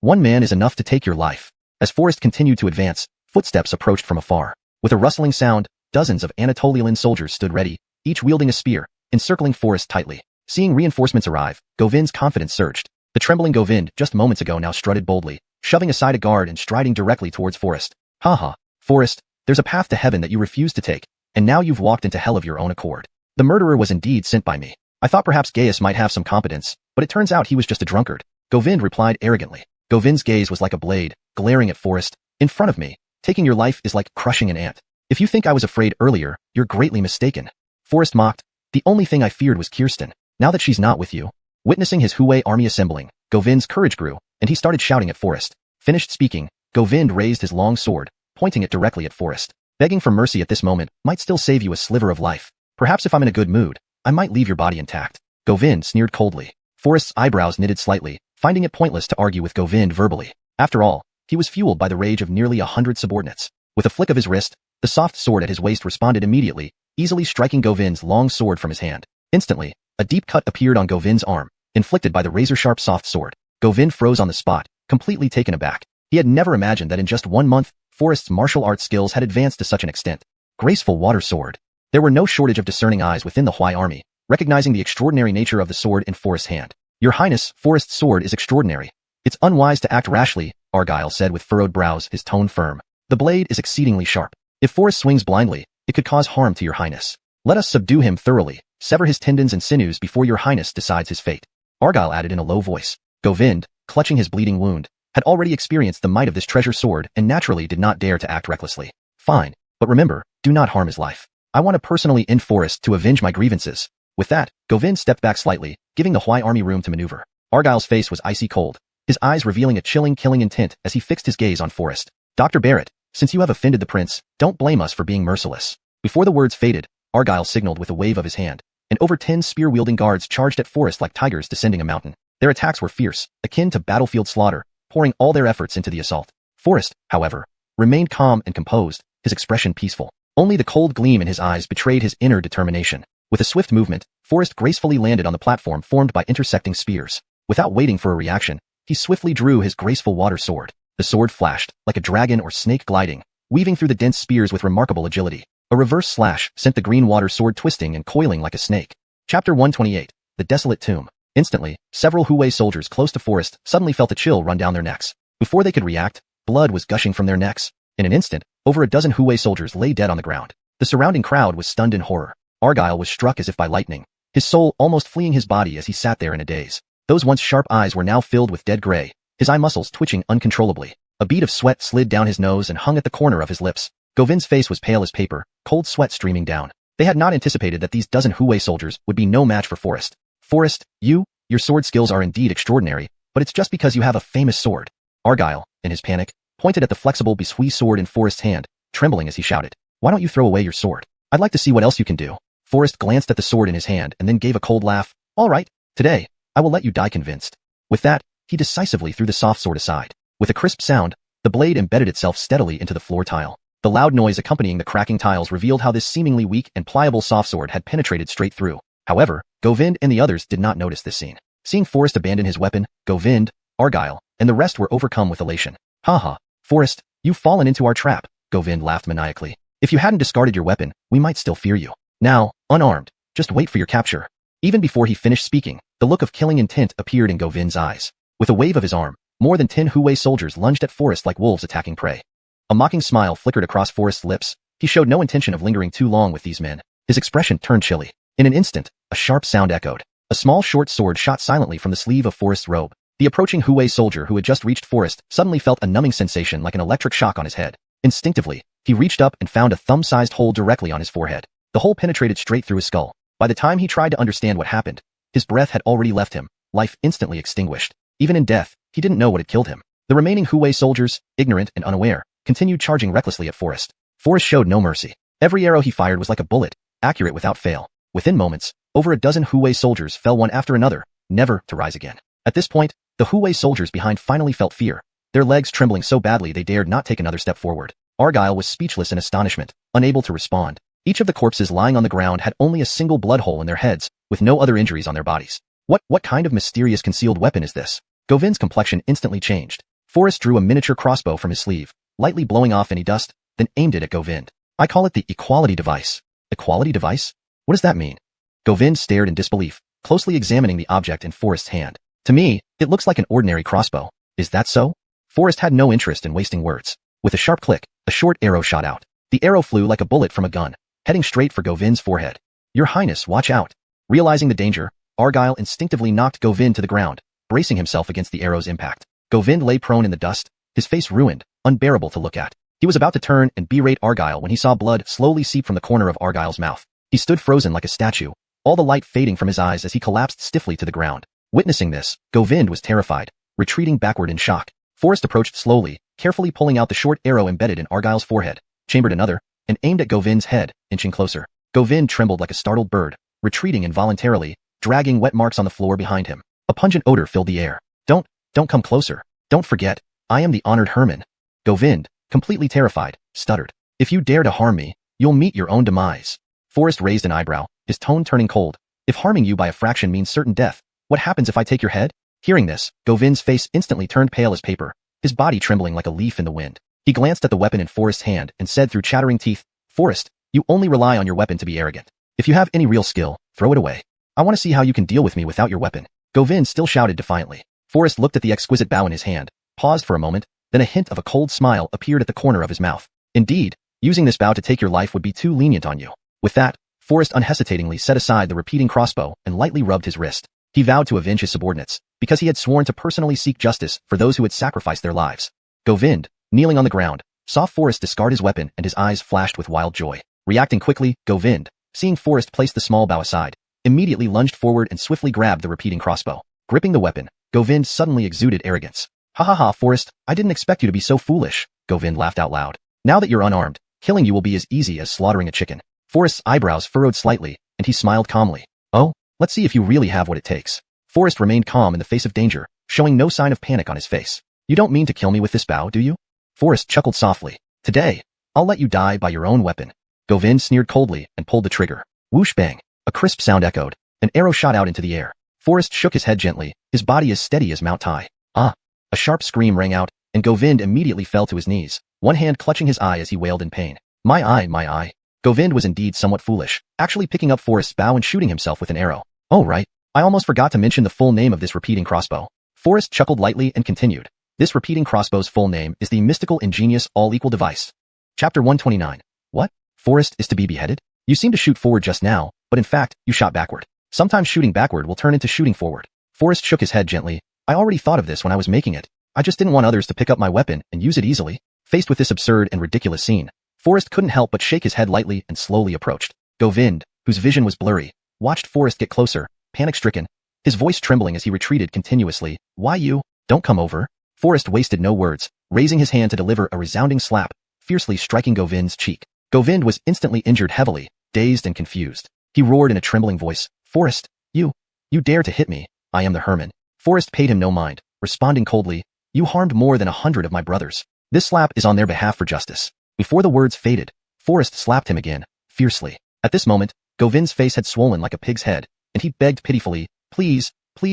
One man is enough to take your life. As Forrest continued to advance, footsteps approached from afar. With a rustling sound, dozens of Anatolian soldiers stood ready, each wielding a spear, encircling Forrest tightly. Seeing reinforcements arrive, Govind's confidence surged. The trembling Govind just moments ago now strutted boldly, shoving aside a guard and striding directly towards Forrest. Haha, Forrest, there's a path to heaven that you refused to take, and now you've walked into hell of your own accord. The murderer was indeed sent by me. I thought perhaps Gaius might have some competence, but it turns out he was just a drunkard. Govind replied arrogantly. Govind's gaze was like a blade, glaring at Forrest. In front of me, taking your life is like crushing an ant. If you think I was afraid earlier, you're greatly mistaken. Forrest mocked. The only thing I feared was Kirsten. Now that she's not with you. Witnessing his Huai army assembling, Govind's courage grew, and he started shouting at Forrest. Finished speaking, Govind raised his long sword, pointing it directly at Forrest. Begging for mercy at this moment might still save you a sliver of life. Perhaps if I'm in a good mood, I might leave your body intact. Govind sneered coldly. Forrest's eyebrows knitted slightly, finding it pointless to argue with Govind verbally. After all, he was fueled by the rage of nearly 100 subordinates. With a flick of his wrist, the soft sword at his waist responded immediately, easily striking Govind's long sword from his hand. Instantly, a deep cut appeared on Govind's arm, inflicted by the razor-sharp soft sword. Govind froze on the spot, completely taken aback. He had never imagined that in just 1 month, Forrest's martial arts skills had advanced to such an extent. Graceful water sword. There were no shortage of discerning eyes within the Huai army, recognizing the extraordinary nature of the sword in Forrest's hand. Your Highness, Forrest's sword is extraordinary. It's unwise to act rashly, Argyle said with furrowed brows, his tone firm. The blade is exceedingly sharp. If Forrest swings blindly, it could cause harm to your Highness. Let us subdue him thoroughly, sever his tendons and sinews before your Highness decides his fate. Argyle added in a low voice. Govind, clutching his bleeding wound, had already experienced the might of this treasure sword and naturally did not dare to act recklessly. Fine, but remember, do not harm his life. I want to personally end Forrest to avenge my grievances. With that, Govind stepped back slightly, giving the Huai army room to maneuver. Argyle's face was icy cold, his eyes revealing a chilling killing intent as he fixed his gaze on Forrest. Dr. Barrett, since you have offended the prince, don't blame us for being merciless. Before the words faded, Argyle signaled with a wave of his hand, and over 10 spear-wielding guards charged at Forrest like tigers descending a mountain. Their attacks were fierce, akin to battlefield slaughter, pouring all their efforts into the assault. Forrest, however, remained calm and composed, his expression peaceful. Only the cold gleam in his eyes betrayed his inner determination. With a swift movement, Forrest gracefully landed on the platform formed by intersecting spears. Without waiting for a reaction, he swiftly drew his graceful water sword. The sword flashed, like a dragon or snake gliding, weaving through the dense spears with remarkable agility. A reverse slash sent the green water sword twisting and coiling like a snake. Chapter 128. The Desolate Tomb. Instantly, several Hu Wei soldiers close to Forrest suddenly felt a chill run down their necks. Before they could react, blood was gushing from their necks. In an instant, over a dozen Hu Wei soldiers lay dead on the ground. The surrounding crowd was stunned in horror. Argyle was struck as if by lightning, his soul almost fleeing his body as he sat there in a daze. Those once sharp eyes were now filled with dead gray, his eye muscles twitching uncontrollably. A bead of sweat slid down his nose and hung at the corner of his lips. Govind's face was pale as paper, cold sweat streaming down. They had not anticipated that these dozen Hu Wei soldiers would be no match for Forrest. Forrest, your sword skills are indeed extraordinary, but it's just because you have a famous sword. Argyle, in his panic, pointed at the flexible bisui sword in Forrest's hand, trembling as he shouted, "Why don't you throw away your sword? I'd like to see what else you can do." Forrest glanced at the sword in his hand and then gave a cold laugh. "All right, today, I will let you die convinced." With that, he decisively threw the soft sword aside. With a crisp sound, the blade embedded itself steadily into the floor tile. The loud noise accompanying the cracking tiles revealed how this seemingly weak and pliable soft sword had penetrated straight through. However, Govind and the others did not notice this scene. Seeing Forrest abandon his weapon, Govind, Argyle, and the rest were overcome with elation. "Haha, Forrest, you've fallen into our trap," Govind laughed maniacally. "If you hadn't discarded your weapon, we might still fear you. Now, unarmed, just wait for your capture." Even before he finished speaking, the look of killing intent appeared in Govind's eyes. With a wave of his arm, more than 10 Hu Wei soldiers lunged at Forrest like wolves attacking prey. A mocking smile flickered across Forrest's lips. He showed no intention of lingering too long with these men. His expression turned chilly. In an instant, a sharp sound echoed. A small short sword shot silently from the sleeve of Forrest's robe. The approaching Hu Wei soldier who had just reached Forrest suddenly felt a numbing sensation like an electric shock on his head. Instinctively, he reached up and found a thumb-sized hole directly on his forehead. The hole penetrated straight through his skull. By the time he tried to understand what happened, his breath had already left him, life instantly extinguished. Even in death, he didn't know what had killed him. The remaining Hu Wei soldiers, ignorant and unaware, continued charging recklessly at Forrest. Forrest showed no mercy. Every arrow he fired was like a bullet, accurate without fail. Within moments, over a dozen Hu Wei soldiers fell one after another, never to rise again. At this point, the Hu Wei soldiers behind finally felt fear, their legs trembling so badly they dared not take another step forward. Argyle was speechless in astonishment, unable to respond. Each of the corpses lying on the ground had only a single blood hole in their heads, with no other injuries on their bodies. What kind of mysterious concealed weapon is this? Govind's complexion instantly changed. Forrest drew a miniature crossbow from his sleeve, lightly blowing off any dust, then aimed it at Govind. "I call it the equality device." "Equality device? What does that mean?" Govind stared in disbelief, closely examining the object in Forrest's hand. "To me, it looks like an ordinary crossbow. Is that so?" Forrest had no interest in wasting words. With a sharp click, a short arrow shot out. The arrow flew like a bullet from a gun, heading straight for Govind's forehead. "Your Highness, watch out." Realizing the danger, Argyle instinctively knocked Govind to the ground, bracing himself against the arrow's impact. Govind lay prone in the dust, his face ruined, unbearable to look at. He was about to turn and berate Argyle when he saw blood slowly seep from the corner of Argyle's mouth. He stood frozen like a statue, all the light fading from his eyes as he collapsed stiffly to the ground. Witnessing this, Govind was terrified, retreating backward in shock. Forrest approached slowly, carefully pulling out the short arrow embedded in Argyle's forehead, chambered another, and aimed at Govind's head, inching closer. Govind trembled like a startled bird, retreating involuntarily, dragging wet marks on the floor behind him. A pungent odor filled the air. Don't come closer. Don't forget, I am the honored Herman." Govind, completely terrified, stuttered. "If you dare to harm me, you'll meet your own demise." Forrest raised an eyebrow, his tone turning cold. "If harming you by a fraction means certain death, what happens if I take your head?" Hearing this, Govind's face instantly turned pale as paper, his body trembling like a leaf in the wind. He glanced at the weapon in Forrest's hand and said through chattering teeth, "Forrest, you only rely on your weapon to be arrogant. If you have any real skill, throw it away. I want to see how you can deal with me without your weapon." Govind still shouted defiantly. Forrest looked at the exquisite bow in his hand, paused for a moment, then a hint of a cold smile appeared at the corner of his mouth. "Indeed, using this bow to take your life would be too lenient on you." With that, Forrest unhesitatingly set aside the repeating crossbow and lightly rubbed his wrist. He vowed to avenge his subordinates, because he had sworn to personally seek justice for those who had sacrificed their lives. Govind, kneeling on the ground, saw Forrest discard his weapon and his eyes flashed with wild joy. Reacting quickly, Govind, seeing Forrest place the small bow aside, immediately lunged forward and swiftly grabbed the repeating crossbow. Gripping the weapon, Govind suddenly exuded arrogance. "Ha ha ha, Forrest, I didn't expect you to be so foolish," Govind laughed out loud. "Now that you're unarmed, killing you will be as easy as slaughtering a chicken." Forrest's eyebrows furrowed slightly, and he smiled calmly. "Oh, let's see if you really have what it takes." Forrest remained calm in the face of danger, showing no sign of panic on his face. "You don't mean to kill me with this bow, do you?" Forrest chuckled softly. "Today, I'll let you die by your own weapon." Govind sneered coldly and pulled the trigger. Whoosh bang. A crisp sound echoed. An arrow shot out into the air. Forrest shook his head gently, his body as steady as Mount Tai. Ah! A sharp scream rang out, and Govind immediately fell to his knees, one hand clutching his eye as he wailed in pain. My eye, my eye. Govind was indeed somewhat foolish, actually picking up Forrest's bow and shooting himself with an arrow. Oh right. I almost forgot to mention the full name of this repeating crossbow. Forrest chuckled lightly and continued. This repeating crossbow's full name is the mystical ingenious all-equal device. Chapter 129. What? Forrest is to be beheaded? You seem to shoot forward just now, but in fact, you shot backward. Sometimes shooting backward will turn into shooting forward. Forrest shook his head gently. I already thought of this when I was making it. I just didn't want others to pick up my weapon and use it easily. Faced with this absurd and ridiculous scene, Forrest couldn't help but shake his head lightly and slowly approached. Govind, whose vision was blurry, watched Forrest get closer, panic-stricken, his voice trembling as he retreated continuously. Why you? Don't come over. Forrest wasted no words, raising his hand to deliver a resounding slap, fiercely striking Govind's cheek. Govind was instantly injured heavily, dazed and confused. He roared in a trembling voice, Forrest, you dare to hit me. I am the Herman. Forrest paid him no mind, responding coldly, you harmed more than 100 of my brothers. This slap is on their behalf for justice. Before the words faded, Forrest slapped him again, fiercely. At this moment, Govind's face had swollen like a pig's head, and he begged pitifully, please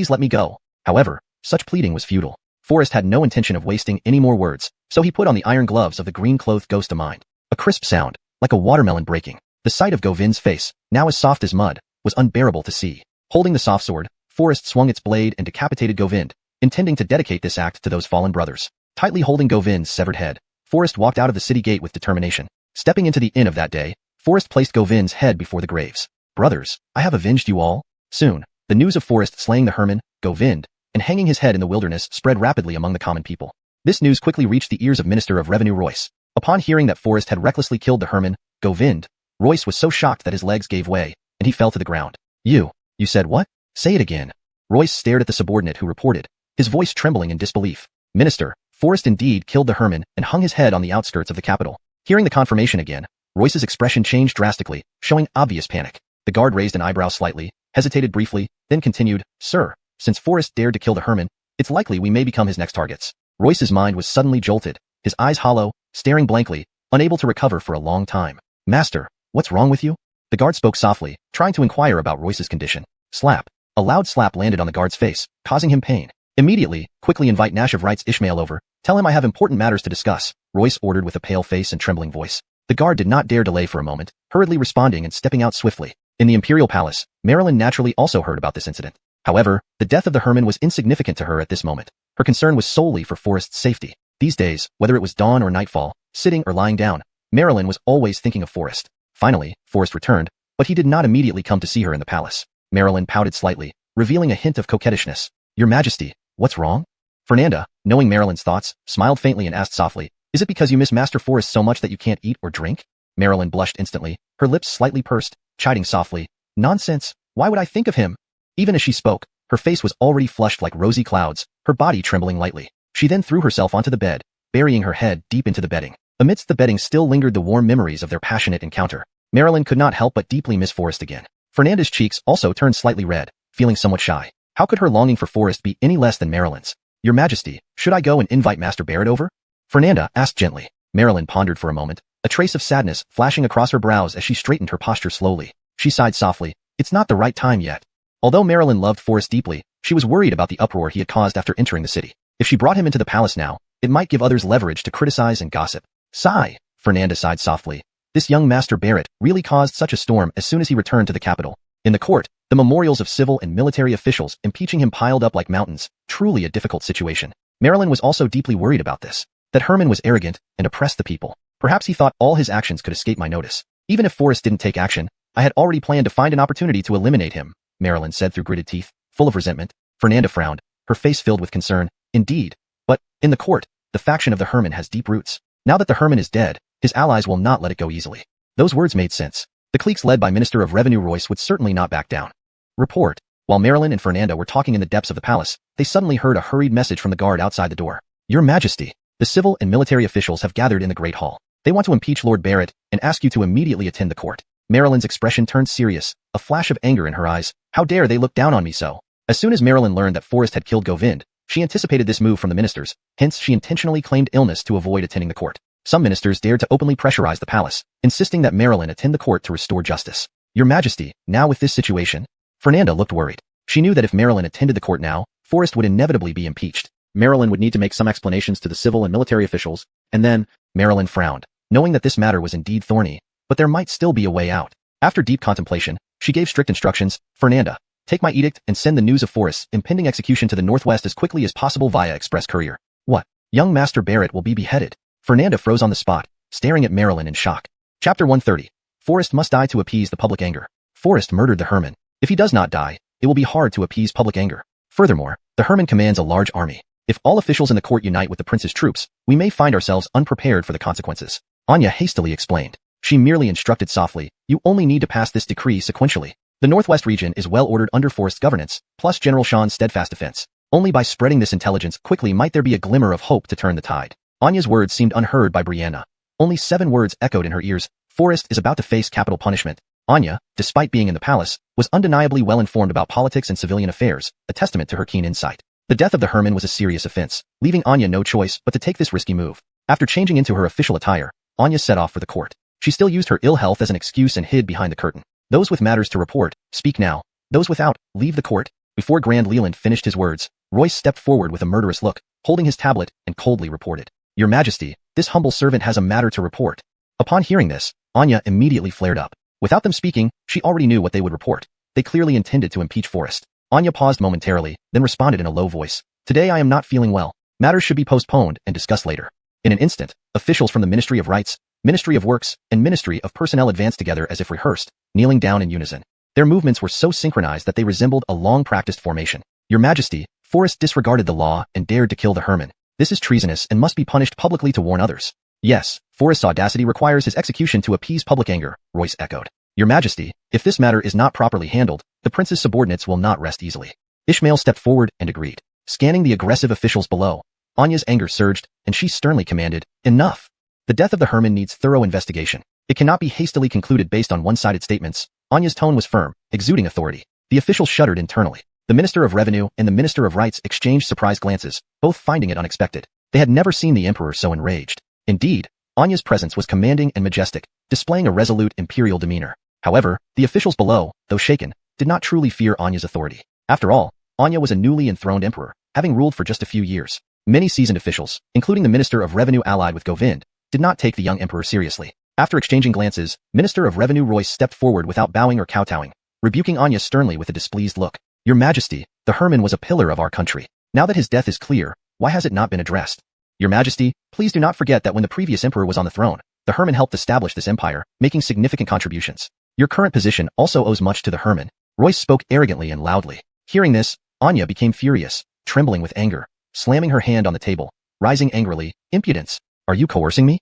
let me go. However, such pleading was futile. Forrest had no intention of wasting any more words, so he put on the iron gloves of the green-clothed ghost of mind. A crisp sound, like a watermelon breaking. The sight of Govind's face, now as soft as mud, was unbearable to see. Holding the soft sword, Forrest swung its blade and decapitated Govind, intending to dedicate this act to those fallen brothers. Tightly holding Govind's severed head, Forrest walked out of the city gate with determination. Stepping into the inn of that day, Forrest placed Govind's head before the graves. Brothers, I have avenged you all. Soon, the news of Forrest slaying the Herman, Govind, and hanging his head in the wilderness spread rapidly among the common people. This news quickly reached the ears of Minister of Revenue Royce. Upon hearing that Forrest had recklessly killed the Herman, Govind, Royce was so shocked that his legs gave way, and he fell to the ground. You said what? Say it again. Royce stared at the subordinate who reported, his voice trembling in disbelief. Minister, Forrest indeed killed the Herman and hung his head on the outskirts of the capital. Hearing the confirmation again, Royce's expression changed drastically, showing obvious panic. The guard raised an eyebrow slightly, hesitated briefly, then continued, Sir, since Forrest dared to kill the Herman, it's likely we may become his next targets. Royce's mind was suddenly jolted, his eyes hollow, staring blankly, unable to recover for a long time. Master, what's wrong with you? The guard spoke softly, trying to inquire about Royce's condition. Slap. A loud slap landed on the guard's face, causing him pain. Immediately, quickly invite Nash of Rights Ishmael over. Tell him I have important matters to discuss, Royce ordered with a pale face and trembling voice. The guard did not dare delay for a moment, hurriedly responding and stepping out swiftly. In the imperial palace, Marilyn naturally also heard about this incident. However, the death of the Herman was insignificant to her at this moment. Her concern was solely for Forrest's safety. These days, whether it was dawn or nightfall, sitting or lying down, Marilyn was always thinking of Forrest. Finally, Forrest returned, but he did not immediately come to see her in the palace. Marilyn pouted slightly, revealing a hint of coquettishness. Your Majesty, what's wrong? Fernanda, knowing Marilyn's thoughts, smiled faintly and asked softly, is it because you miss Master Forrest so much that you can't eat or drink? Marilyn blushed instantly, her lips slightly pursed, chiding softly, nonsense, why would I think of him? Even as she spoke, her face was already flushed like rosy clouds, her body trembling lightly. She then threw herself onto the bed, burying her head deep into the bedding. Amidst the bedding still lingered the warm memories of their passionate encounter. Marilyn could not help but deeply miss Forrest again. Fernanda's cheeks also turned slightly red, feeling somewhat shy. How could her longing for Forrest be any less than Marilyn's? Your Majesty, should I go and invite Master Barrett over? Fernanda asked gently. Marilyn pondered for a moment, a trace of sadness flashing across her brows as she straightened her posture slowly. She sighed softly, it's not the right time yet. Although Marilyn loved Forrest deeply, she was worried about the uproar he had caused after entering the city. If she brought him into the palace now, it might give others leverage to criticize and gossip. Sigh, Fernanda sighed softly. This young Master Barrett really caused such a storm as soon as he returned to the capital. In the court, the memorials of civil and military officials impeaching him piled up like mountains, truly a difficult situation. Marilyn was also deeply worried about this, that Herman was arrogant and oppressed the people. Perhaps he thought all his actions could escape my notice. Even if Forrest didn't take action, I had already planned to find an opportunity to eliminate him, Marilyn said through gritted teeth, full of resentment. Fernanda frowned, her face filled with concern. Indeed. But, in the court, the faction of the Herman has deep roots. Now that the Herman is dead, his allies will not let it go easily. Those words made sense. The cliques led by Minister of Revenue Royce would certainly not back down. Report. While Marilyn and Fernanda were talking in the depths of the palace, they suddenly heard a hurried message from the guard outside the door. Your Majesty, the civil and military officials have gathered in the Great Hall. They want to impeach Lord Barrett and ask you to immediately attend the court. Marilyn's expression turned serious, a flash of anger in her eyes. How dare they look down on me so? As soon as Marilyn learned that Forrest had killed Govind, she anticipated this move from the ministers, hence she intentionally claimed illness to avoid attending the court. Some ministers dared to openly pressurize the palace, insisting that Marilyn attend the court to restore justice. Your Majesty, now with this situation? Fernanda looked worried. She knew that if Marilyn attended the court now, Forrest would inevitably be impeached. Marilyn would need to make some explanations to the civil and military officials, and then, Marilyn frowned, knowing that this matter was indeed thorny, but there might still be a way out. After deep contemplation, she gave strict instructions. Fernanda, take my edict and send the news of Forrest's impending execution to the northwest as quickly as possible via express courier. What? Young Master Barrett will be beheaded. Fernanda froze on the spot, staring at Marilyn in shock. Chapter 130. Forrest must die to appease the public anger. Forrest murdered the Herman. If he does not die, it will be hard to appease public anger. Furthermore, the Herman commands a large army. If all officials in the court unite with the prince's troops, we may find ourselves unprepared for the consequences. Anya hastily explained. She merely instructed softly, you only need to pass this decree sequentially. The Northwest region is well ordered under Forrest's governance, plus General Sean's steadfast defense. Only by spreading this intelligence quickly might there be a glimmer of hope to turn the tide. Anya's words seemed unheard by Brianna. Only 7 words echoed in her ears. Forrest is about to face capital punishment. Anya, despite being in the palace, was undeniably well informed about politics and civilian affairs, a testament to her keen insight. The death of the Herman was a serious offense, leaving Anya no choice but to take this risky move. After changing into her official attire, Anya set off for the court. She still used her ill health as an excuse and hid behind the curtain. Those with matters to report, speak now. Those without, leave the court. Before Grand Leland finished his words, Royce stepped forward with a murderous look, holding his tablet, and coldly reported. Your Majesty, this humble servant has a matter to report. Upon hearing this, Anya immediately flared up. Without them speaking, she already knew what they would report. They clearly intended to impeach Forrest. Anya paused momentarily, then responded in a low voice. Today I am not feeling well. Matters should be postponed and discussed later. In an instant, officials from the Ministry of Rights, Ministry of Works, and Ministry of Personnel advanced together as if rehearsed, kneeling down in unison. Their movements were so synchronized that they resembled a long-practiced formation. Your Majesty, Forrest disregarded the law and dared to kill the Herman. This is treasonous and must be punished publicly to warn others. Yes, Forrest's audacity requires his execution to appease public anger, Royce echoed. Your Majesty, if this matter is not properly handled, the prince's subordinates will not rest easily. Ishmael stepped forward and agreed. Scanning the aggressive officials below, Anya's anger surged, and she sternly commanded, enough! The death of the Herman needs thorough investigation. It cannot be hastily concluded based on one-sided statements. Anya's tone was firm, exuding authority. The officials shuddered internally. The Minister of Revenue and the Minister of Rights exchanged surprised glances, both finding it unexpected. They had never seen the Emperor so enraged. Indeed, Anya's presence was commanding and majestic, displaying a resolute imperial demeanor. However, the officials below, though shaken, did not truly fear Anya's authority. After all, Anya was a newly enthroned emperor, having ruled for just a few years. Many seasoned officials, including the Minister of Revenue allied with Govind, did not take the young emperor seriously. After exchanging glances, Minister of Revenue Royce stepped forward without bowing or kowtowing, rebuking Anya sternly with a displeased look. Your Majesty, the Herman was a pillar of our country. Now that his death is clear, why has it not been addressed? Your Majesty, please do not forget that when the previous emperor was on the throne, the Herman helped establish this empire, making significant contributions. Your current position also owes much to the Herman. Royce spoke arrogantly and loudly. Hearing this, Anya became furious, trembling with anger, slamming her hand on the table, rising angrily. Impudence! Are you coercing me?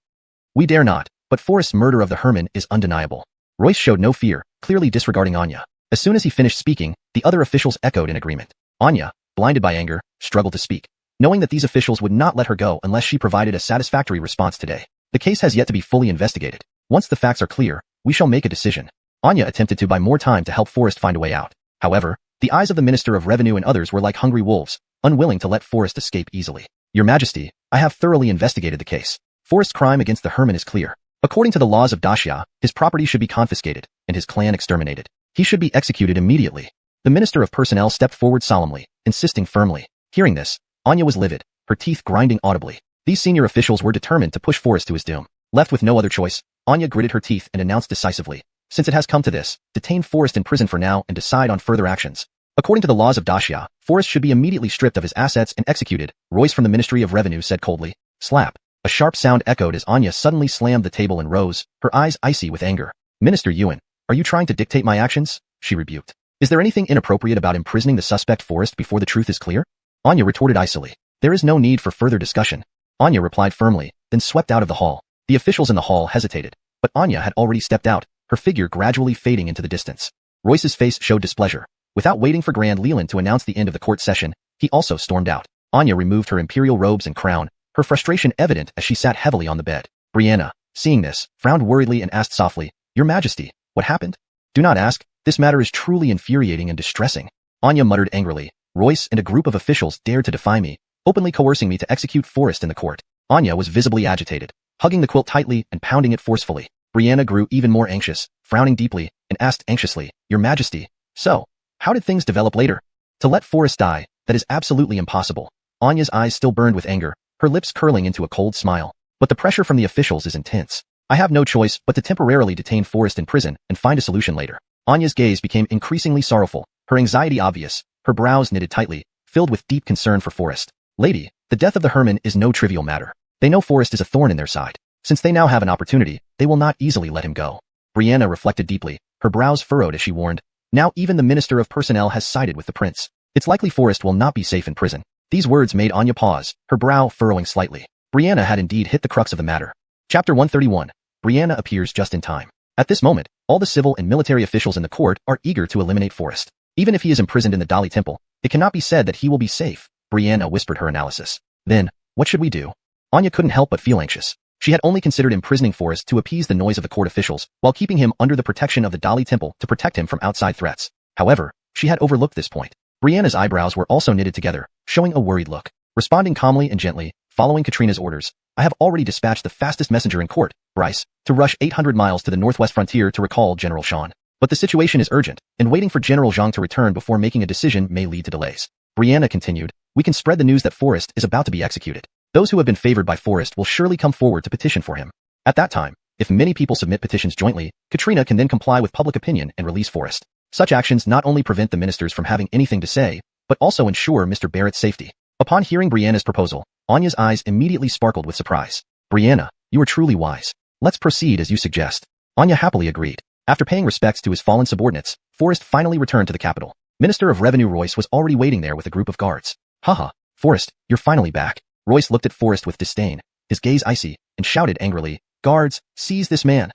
We dare not, but Forrest's murder of the Herman is undeniable. Royce showed no fear, clearly disregarding Anya. As soon as he finished speaking, the other officials echoed in agreement. Anya, blinded by anger, struggled to speak, knowing that these officials would not let her go unless she provided a satisfactory response today. The case has yet to be fully investigated. Once the facts are clear, we shall make a decision. Anya attempted to buy more time to help Forrest find a way out. However, the eyes of the Minister of Revenue and others were like hungry wolves, unwilling to let Forrest escape easily. Your Majesty, I have thoroughly investigated the case. Forrest's crime against the Herman is clear. According to the laws of Daxia, his property should be confiscated, and his clan exterminated. He should be executed immediately. The Minister of Personnel stepped forward solemnly, insisting firmly. Hearing this, Anya was livid, her teeth grinding audibly. These senior officials were determined to push Forrest to his doom. Left with no other choice, Anya gritted her teeth and announced decisively. Since it has come to this, detain Forrest in prison for now and decide on further actions. According to the laws of Daxia, Forrest should be immediately stripped of his assets and executed, Royce from the Ministry of Revenue said coldly. Slap. A sharp sound echoed as Anya suddenly slammed the table and rose, her eyes icy with anger. Minister Yuan, are you trying to dictate my actions? She rebuked. Is there anything inappropriate about imprisoning the suspect Forrest before the truth is clear? Anya retorted icily. There is no need for further discussion. Anya replied firmly, then swept out of the hall. The officials in the hall hesitated, but Anya had already stepped out, her figure gradually fading into the distance. Royce's face showed displeasure. Without waiting for Grand Leland to announce the end of the court session, he also stormed out. Anya removed her imperial robes and crown, her frustration evident as she sat heavily on the bed. Brianna, seeing this, frowned worriedly and asked softly, Your Majesty, what happened? Do not ask, this matter is truly infuriating and distressing. Anya muttered angrily, Royce and a group of officials dared to defy me, openly coercing me to execute Forrest in the court. Anya was visibly agitated. hugging the quilt tightly and pounding it forcefully. Brianna grew even more anxious, frowning deeply, and asked anxiously, "Your Majesty, so, how did things develop later?" "To let Forrest die, that is absolutely impossible." Anya's eyes still burned with anger, her lips curling into a cold smile. "But the pressure from the officials is intense. I have no choice but to temporarily detain Forrest in prison and find a solution later." Anya's gaze became increasingly sorrowful, her anxiety obvious, her brows knitted tightly, filled with deep concern for Forrest. "Lady, the death of the Herman is no trivial matter. They know Forrest is a thorn in their side. Since they now have an opportunity, they will not easily let him go." Brianna reflected deeply, her brows furrowed as she warned, "Now even the Minister of Personnel has sided with the prince. It's likely Forrest will not be safe in prison." These words made Anya pause, her brow furrowing slightly. Brianna had indeed hit the crux of the matter. Chapter 131. Brianna appears just in time. At this moment, all the civil and military officials in the court are eager to eliminate Forrest. Even if he is imprisoned in the Dali Temple, it cannot be said that he will be safe, Brianna whispered her analysis. "Then, what should we do?" Anya couldn't help but feel anxious. She had only considered imprisoning Forrest to appease the noise of the court officials, while keeping him under the protection of the Dali Temple to protect him from outside threats. However, she had overlooked this point. Brianna's eyebrows were also knitted together, showing a worried look. Responding calmly and gently, following Katrina's orders, "I have already dispatched the fastest messenger in court, Bryce, to rush 800 miles to the northwest frontier to recall General Xian. But the situation is urgent, and waiting for General Zhang to return before making a decision may lead to delays." Brianna continued, "We can spread the news that Forrest is about to be executed. Those who have been favored by Forrest will surely come forward to petition for him. At that time, if many people submit petitions jointly, Katrina can then comply with public opinion and release Forrest. Such actions not only prevent the ministers from having anything to say, but also ensure Mr. Barrett's safety." Upon hearing Brianna's proposal, Anya's eyes immediately sparkled with surprise. "Brianna, you are truly wise. Let's proceed as you suggest." Anya happily agreed. After paying respects to his fallen subordinates, Forrest finally returned to the capital. Minister of Revenue Royce was already waiting there with a group of guards. "Haha, Forrest, you're finally back." Royce looked at Forrest with disdain, his gaze icy, and shouted angrily, "Guards, seize this man."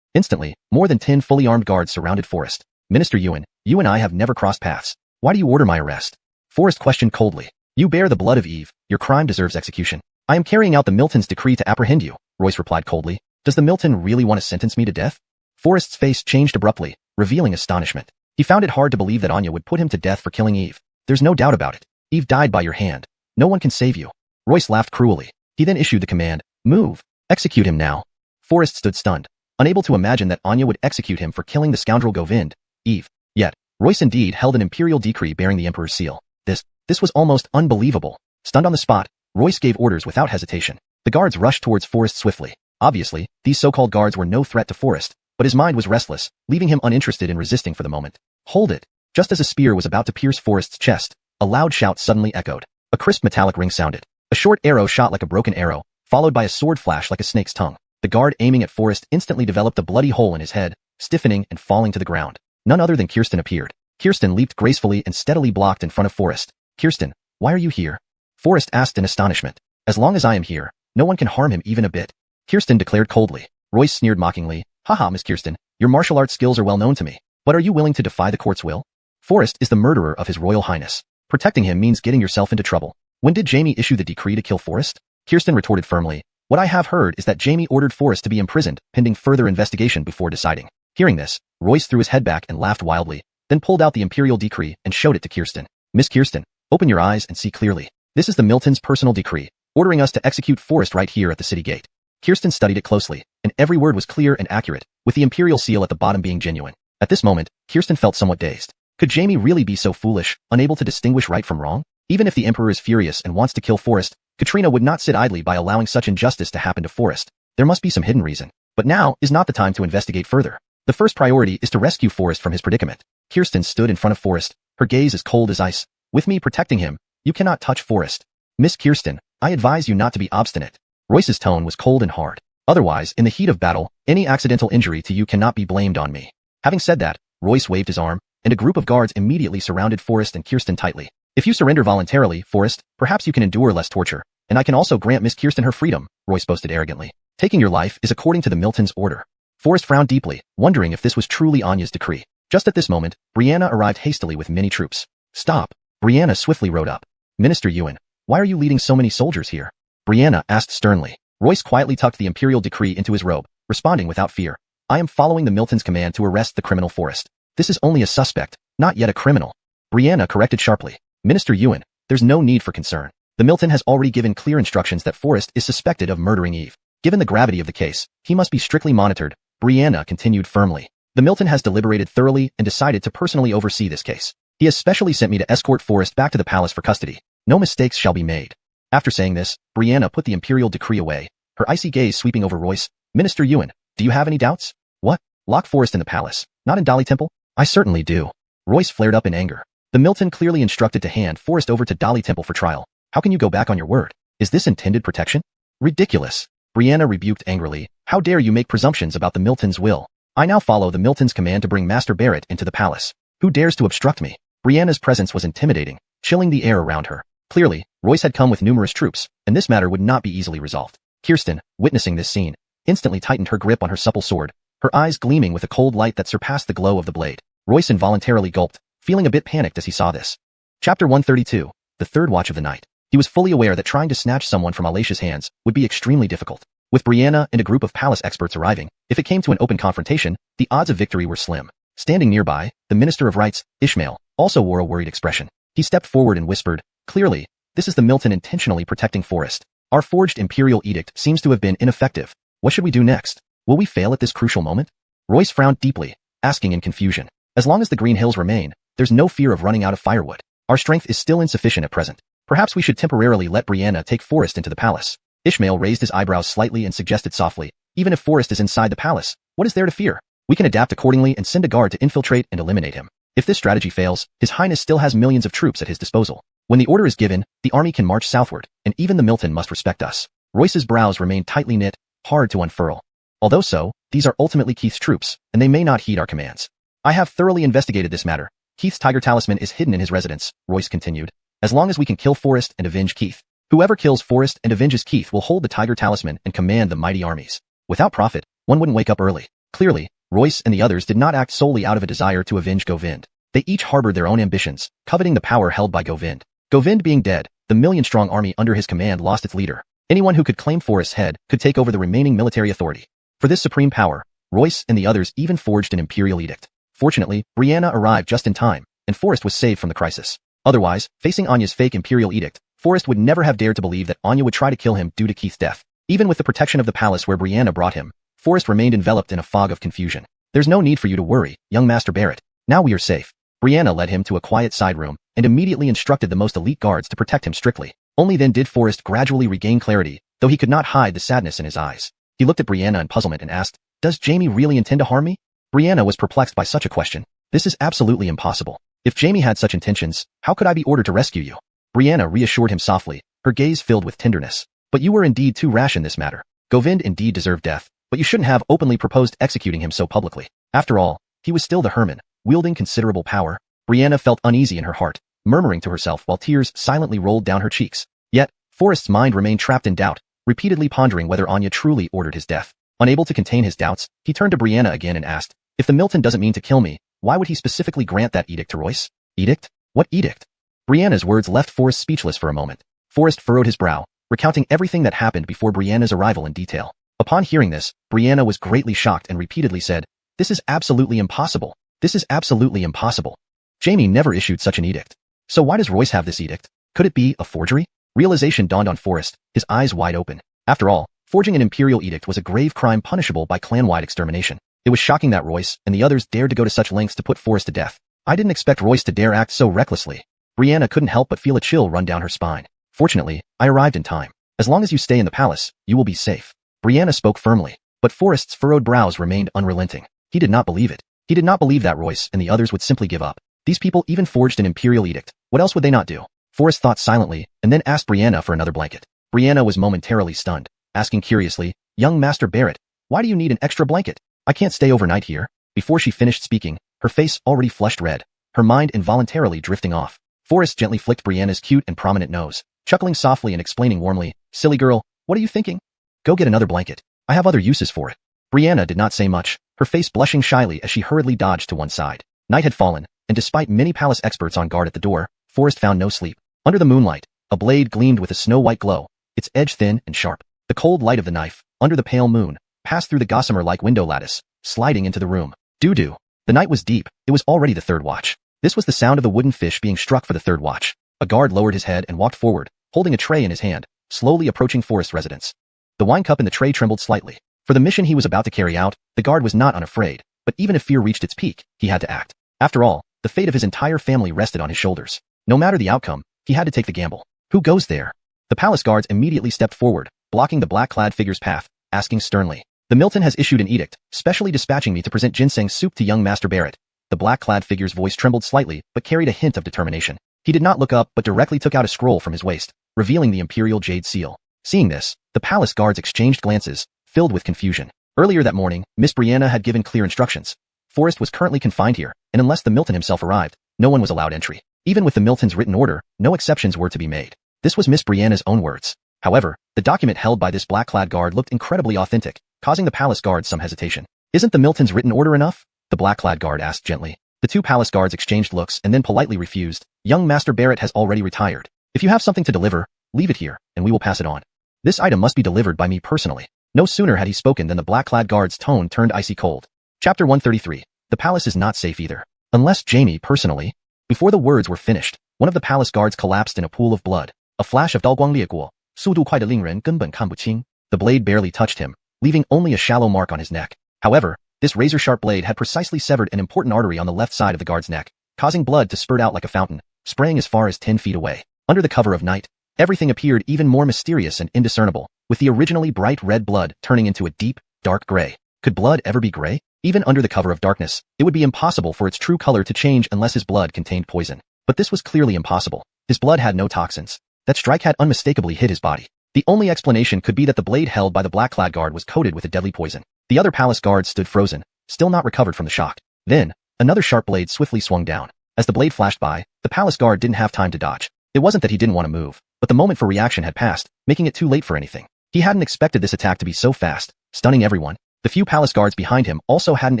Instantly, more than 10 fully armed guards surrounded Forrest. "Minister Yuan, you and I have never crossed paths. Why do you order my arrest?" Forrest questioned coldly. "You bear the blood of Eve, your crime deserves execution." "I am carrying out the Milton's decree to apprehend you," Royce replied coldly. "Does the Milton really want to sentence me to death?" Forrest's face changed abruptly, revealing astonishment. He found it hard to believe that Anya would put him to death for killing Eve. "There's no doubt about it. Eve died by your hand. No one can save you." Royce laughed cruelly. He then issued the command, "Move. Execute him now." Forrest stood stunned, unable to imagine that Anya would execute him for killing the scoundrel Govind, Eve. Yet, Royce indeed held an imperial decree bearing the emperor's seal. This was almost unbelievable. Stunned on the spot, Royce gave orders without hesitation. The guards rushed towards Forrest swiftly. Obviously, these so-called guards were no threat to Forrest, but his mind was restless, leaving him uninterested in resisting for the moment. "Hold it." Just as a spear was about to pierce Forrest's chest, a loud shout suddenly echoed. A crisp metallic ring sounded. A short arrow shot like a broken arrow, followed by a sword flash like a snake's tongue. The guard aiming at Forrest instantly developed a bloody hole in his head, stiffening and falling to the ground. None other than Kirsten appeared. Kirsten leaped gracefully and steadily blocked in front of Forrest. "Kirsten, why are you here?" Forrest asked in astonishment. "As long as I am here, no one can harm him even a bit," Kirsten declared coldly. Royce sneered mockingly. "Haha, Miss Kirsten, your martial arts skills are well known to me. But are you willing to defy the court's will? Forrest is the murderer of His Royal Highness. Protecting him means getting yourself into trouble. When did Jamie issue the decree to kill Forrest?" Kirsten retorted firmly. "What I have heard is that Jamie ordered Forrest to be imprisoned, pending further investigation before deciding." Hearing this, Royce threw his head back and laughed wildly, then pulled out the imperial decree and showed it to Kirsten. "Miss Kirsten, open your eyes and see clearly. This is the Milton's personal decree, ordering us to execute Forrest right here at the city gate." Kirsten studied it closely, and every word was clear and accurate, with the imperial seal at the bottom being genuine. At this moment, Kirsten felt somewhat dazed. Could Jamie really be so foolish, unable to distinguish right from wrong? Even if the emperor is furious and wants to kill Forrest, Katrina would not sit idly by allowing such injustice to happen to Forrest. There must be some hidden reason. But now is not the time to investigate further. The first priority is to rescue Forrest from his predicament. Kirsten stood in front of Forrest, her gaze as cold as ice. "With me protecting him, you cannot touch Forrest. Miss Kirsten, I advise you not to be obstinate." Royce's tone was cold and hard. "Otherwise, in the heat of battle, any accidental injury to you cannot be blamed on me." Having said that, Royce waved his arm, and a group of guards immediately surrounded Forrest and Kirsten tightly. "If you surrender voluntarily, Forrest, perhaps you can endure less torture, and I can also grant Miss Kirsten her freedom," Royce boasted arrogantly. "Taking your life is according to the Milton's order." Forrest frowned deeply, wondering if this was truly Anya's decree. Just at this moment, Brianna arrived hastily with many troops. "Stop." Brianna swiftly rode up. "Minister Yuan, why are you leading so many soldiers here?" Brianna asked sternly. Royce quietly tucked the imperial decree into his robe, responding without fear. "I am following the Milton's command to arrest the criminal Forrest. This is only a suspect, not yet a criminal." Brianna corrected sharply. "Minister Yuan, there's no need for concern. The Milton has already given clear instructions that Forrest is suspected of murdering Eve. Given the gravity of the case, he must be strictly monitored, Brianna continued firmly. The Milton has deliberated thoroughly and decided to personally oversee this case. He has specially sent me to escort Forrest back to the palace for custody. No mistakes shall be made. After saying this, Brianna put the imperial decree away, her icy gaze sweeping over Royce. Minister Yuan, do you have any doubts? What? Lock Forrest in the palace, not in Dali Temple? I certainly do. Royce flared up in anger. The Milton clearly instructed to hand Forrest over to Dali Temple for trial. How can you go back on your word? Is this intended protection? Ridiculous. Brianna rebuked angrily. How dare you make presumptions about the Milton's will? I now follow the Milton's command to bring Master Barrett into the palace. Who dares to obstruct me? Brianna's presence was intimidating, chilling the air around her. Clearly, Royce had come with numerous troops, and this matter would not be easily resolved. Kirsten, witnessing this scene, instantly tightened her grip on her supple sword, her eyes gleaming with a cold light that surpassed the glow of the blade. Royce involuntarily gulped, feeling a bit panicked as he saw this. Chapter 132, the third watch of the night. He was fully aware that trying to snatch someone from Alicia's hands would be extremely difficult. With Brianna and a group of palace experts arriving, if it came to an open confrontation, the odds of victory were slim. Standing nearby, the Minister of Rights, Ishmael, also wore a worried expression. He stepped forward and whispered, clearly, this is the Milton intentionally protecting Forrest. Our forged imperial edict seems to have been ineffective. What should we do next? Will we fail at this crucial moment? Royce frowned deeply, asking in confusion. As long as the Green Hills remain, there's no fear of running out of firewood. Our strength is still insufficient at present. Perhaps we should temporarily let Brianna take Forrest into the palace. Ishmael raised his eyebrows slightly and suggested softly, even if Forrest is inside the palace, what is there to fear? We can adapt accordingly and send a guard to infiltrate and eliminate him. If this strategy fails, His Highness still has millions of troops at his disposal. When the order is given, the army can march southward, and even the Milton must respect us. Royce's brows remained tightly knit, hard to unfurl. Although so, these are ultimately Keith's troops, and they may not heed our commands. I have thoroughly investigated this matter. Keith's tiger talisman is hidden in his residence, Royce continued. As long as we can kill Forrest and avenge Keith. Whoever kills Forrest and avenges Keith will hold the tiger talisman and command the mighty armies. Without profit, one wouldn't wake up early. Clearly, Royce and the others did not act solely out of a desire to avenge Govind. They each harbored their own ambitions, coveting the power held by Govind. Govind being dead, the million-strong army under his command lost its leader. Anyone who could claim Forrest's head could take over the remaining military authority. For this supreme power, Royce and the others even forged an imperial edict. Fortunately, Brianna arrived just in time, and Forrest was saved from the crisis. Otherwise, facing Anya's fake imperial edict, Forrest would never have dared to believe that Anya would try to kill him due to Keith's death. Even with the protection of the palace where Brianna brought him, Forrest remained enveloped in a fog of confusion. There's no need for you to worry, young Master Barrett. Now we are safe. Brianna led him to a quiet side room and immediately instructed the most elite guards to protect him strictly. Only then did Forrest gradually regain clarity, though he could not hide the sadness in his eyes. He looked at Brianna in puzzlement and asked, does Jamie really intend to harm me? Brianna was perplexed by such a question. This is absolutely impossible. If Jamie had such intentions, how could I be ordered to rescue you? Brianna reassured him softly, her gaze filled with tenderness. But you were indeed too rash in this matter. Govind indeed deserved death, but you shouldn't have openly proposed executing him so publicly. After all, he was still the Herman, wielding considerable power. Brianna felt uneasy in her heart, murmuring to herself while tears silently rolled down her cheeks. Yet, Forrest's mind remained trapped in doubt, repeatedly pondering whether Anya truly ordered his death. Unable to contain his doubts, he turned to Brianna again and asked, if the Milton doesn't mean to kill me, why would he specifically grant that edict to Royce? Edict? What edict? Brianna's words left Forrest speechless for a moment. Forrest furrowed his brow, recounting everything that happened before Brianna's arrival in detail. Upon hearing this, Brianna was greatly shocked and repeatedly said, this is absolutely impossible. This is absolutely impossible. Jamie never issued such an edict. So why does Royce have this edict? Could it be a forgery? Realization dawned on Forrest, his eyes wide open. After all, forging an imperial edict was a grave crime punishable by clan-wide extermination. It was shocking that Royce and the others dared to go to such lengths to put Forrest to death. I didn't expect Royce to dare act so recklessly. Brianna couldn't help but feel a chill run down her spine. Fortunately, I arrived in time. As long as you stay in the palace, you will be safe. Brianna spoke firmly, but Forrest's furrowed brows remained unrelenting. He did not believe it. He did not believe that Royce and the others would simply give up. These people even forged an imperial edict. What else would they not do? Forrest thought silently, and then asked Brianna for another blanket. Brianna was momentarily stunned, asking curiously, young Master Barrett, why do you need an extra blanket? I can't stay overnight here. Before she finished speaking, her face already flushed red, her mind involuntarily drifting off. Forrest gently flicked Brianna's cute and prominent nose, chuckling softly and explaining warmly, silly girl, what are you thinking? Go get another blanket. I have other uses for it. Brianna did not say much, her face blushing shyly as she hurriedly dodged to one side. Night had fallen, and despite many palace experts on guard at the door, Forrest found no sleep. Under the moonlight, a blade gleamed with a snow-white glow, its edge thin and sharp. The cold light of the knife, under the pale moon, passed through the gossamer-like window lattice, sliding into the room. Doo-doo. The night was deep. It was already the third watch. This was the sound of the wooden fish being struck for the third watch. A guard lowered his head and walked forward, holding a tray in his hand, slowly approaching Forrest's residence. The wine cup in the tray trembled slightly. For the mission he was about to carry out, the guard was not unafraid, but even if fear reached its peak, he had to act. After all, the fate of his entire family rested on his shoulders. No matter the outcome, he had to take the gamble. Who goes there? The palace guards immediately stepped forward, blocking the black-clad figure's path, asking sternly. The Milton has issued an edict, specially dispatching me to present ginseng soup to young Master Barrett. The black-clad figure's voice trembled slightly, but carried a hint of determination. He did not look up but directly took out a scroll from his waist, revealing the imperial jade seal. Seeing this, the palace guards exchanged glances, filled with confusion. Earlier that morning, Miss Brianna had given clear instructions. Forrest was currently confined here, and unless the Milton himself arrived, no one was allowed entry. Even with the Milton's written order, no exceptions were to be made. This was Miss Brianna's own words. However, the document held by this black-clad guard looked incredibly authentic, causing the palace guards some hesitation. Isn't the Milton's written order enough? The black-clad guard asked gently. The two palace guards exchanged looks and then politely refused. Young Master Barrett has already retired. If you have something to deliver, leave it here, and we will pass it on. This item must be delivered by me personally. No sooner had he spoken than the black-clad guard's tone turned icy cold. Chapter 133. The palace is not safe either. Unless Jamie personally. Before the words were finished, one of the palace guards collapsed in a pool of blood. A flash of 刀光裂过，速度快得令人根本看不清. The blade barely touched him, leaving only a shallow mark on his neck. However, this razor-sharp blade had precisely severed an important artery on the left side of the guard's neck, causing blood to spurt out like a fountain, spraying as far as 10 feet away. Under the cover of night, everything appeared even more mysterious and indiscernible, with the originally bright red blood turning into a deep, dark gray. Could blood ever be gray? Even under the cover of darkness, it would be impossible for its true color to change unless his blood contained poison. But this was clearly impossible. His blood had no toxins. That strike had unmistakably hit his body. The only explanation could be that the blade held by the black-clad guard was coated with a deadly poison. The other palace guards stood frozen, still not recovered from the shock. Then, another sharp blade swiftly swung down. As the blade flashed by, the palace guard didn't have time to dodge. It wasn't that he didn't want to move, but the moment for reaction had passed, making it too late for anything. He hadn't expected this attack to be so fast, stunning everyone. The few palace guards behind him also hadn't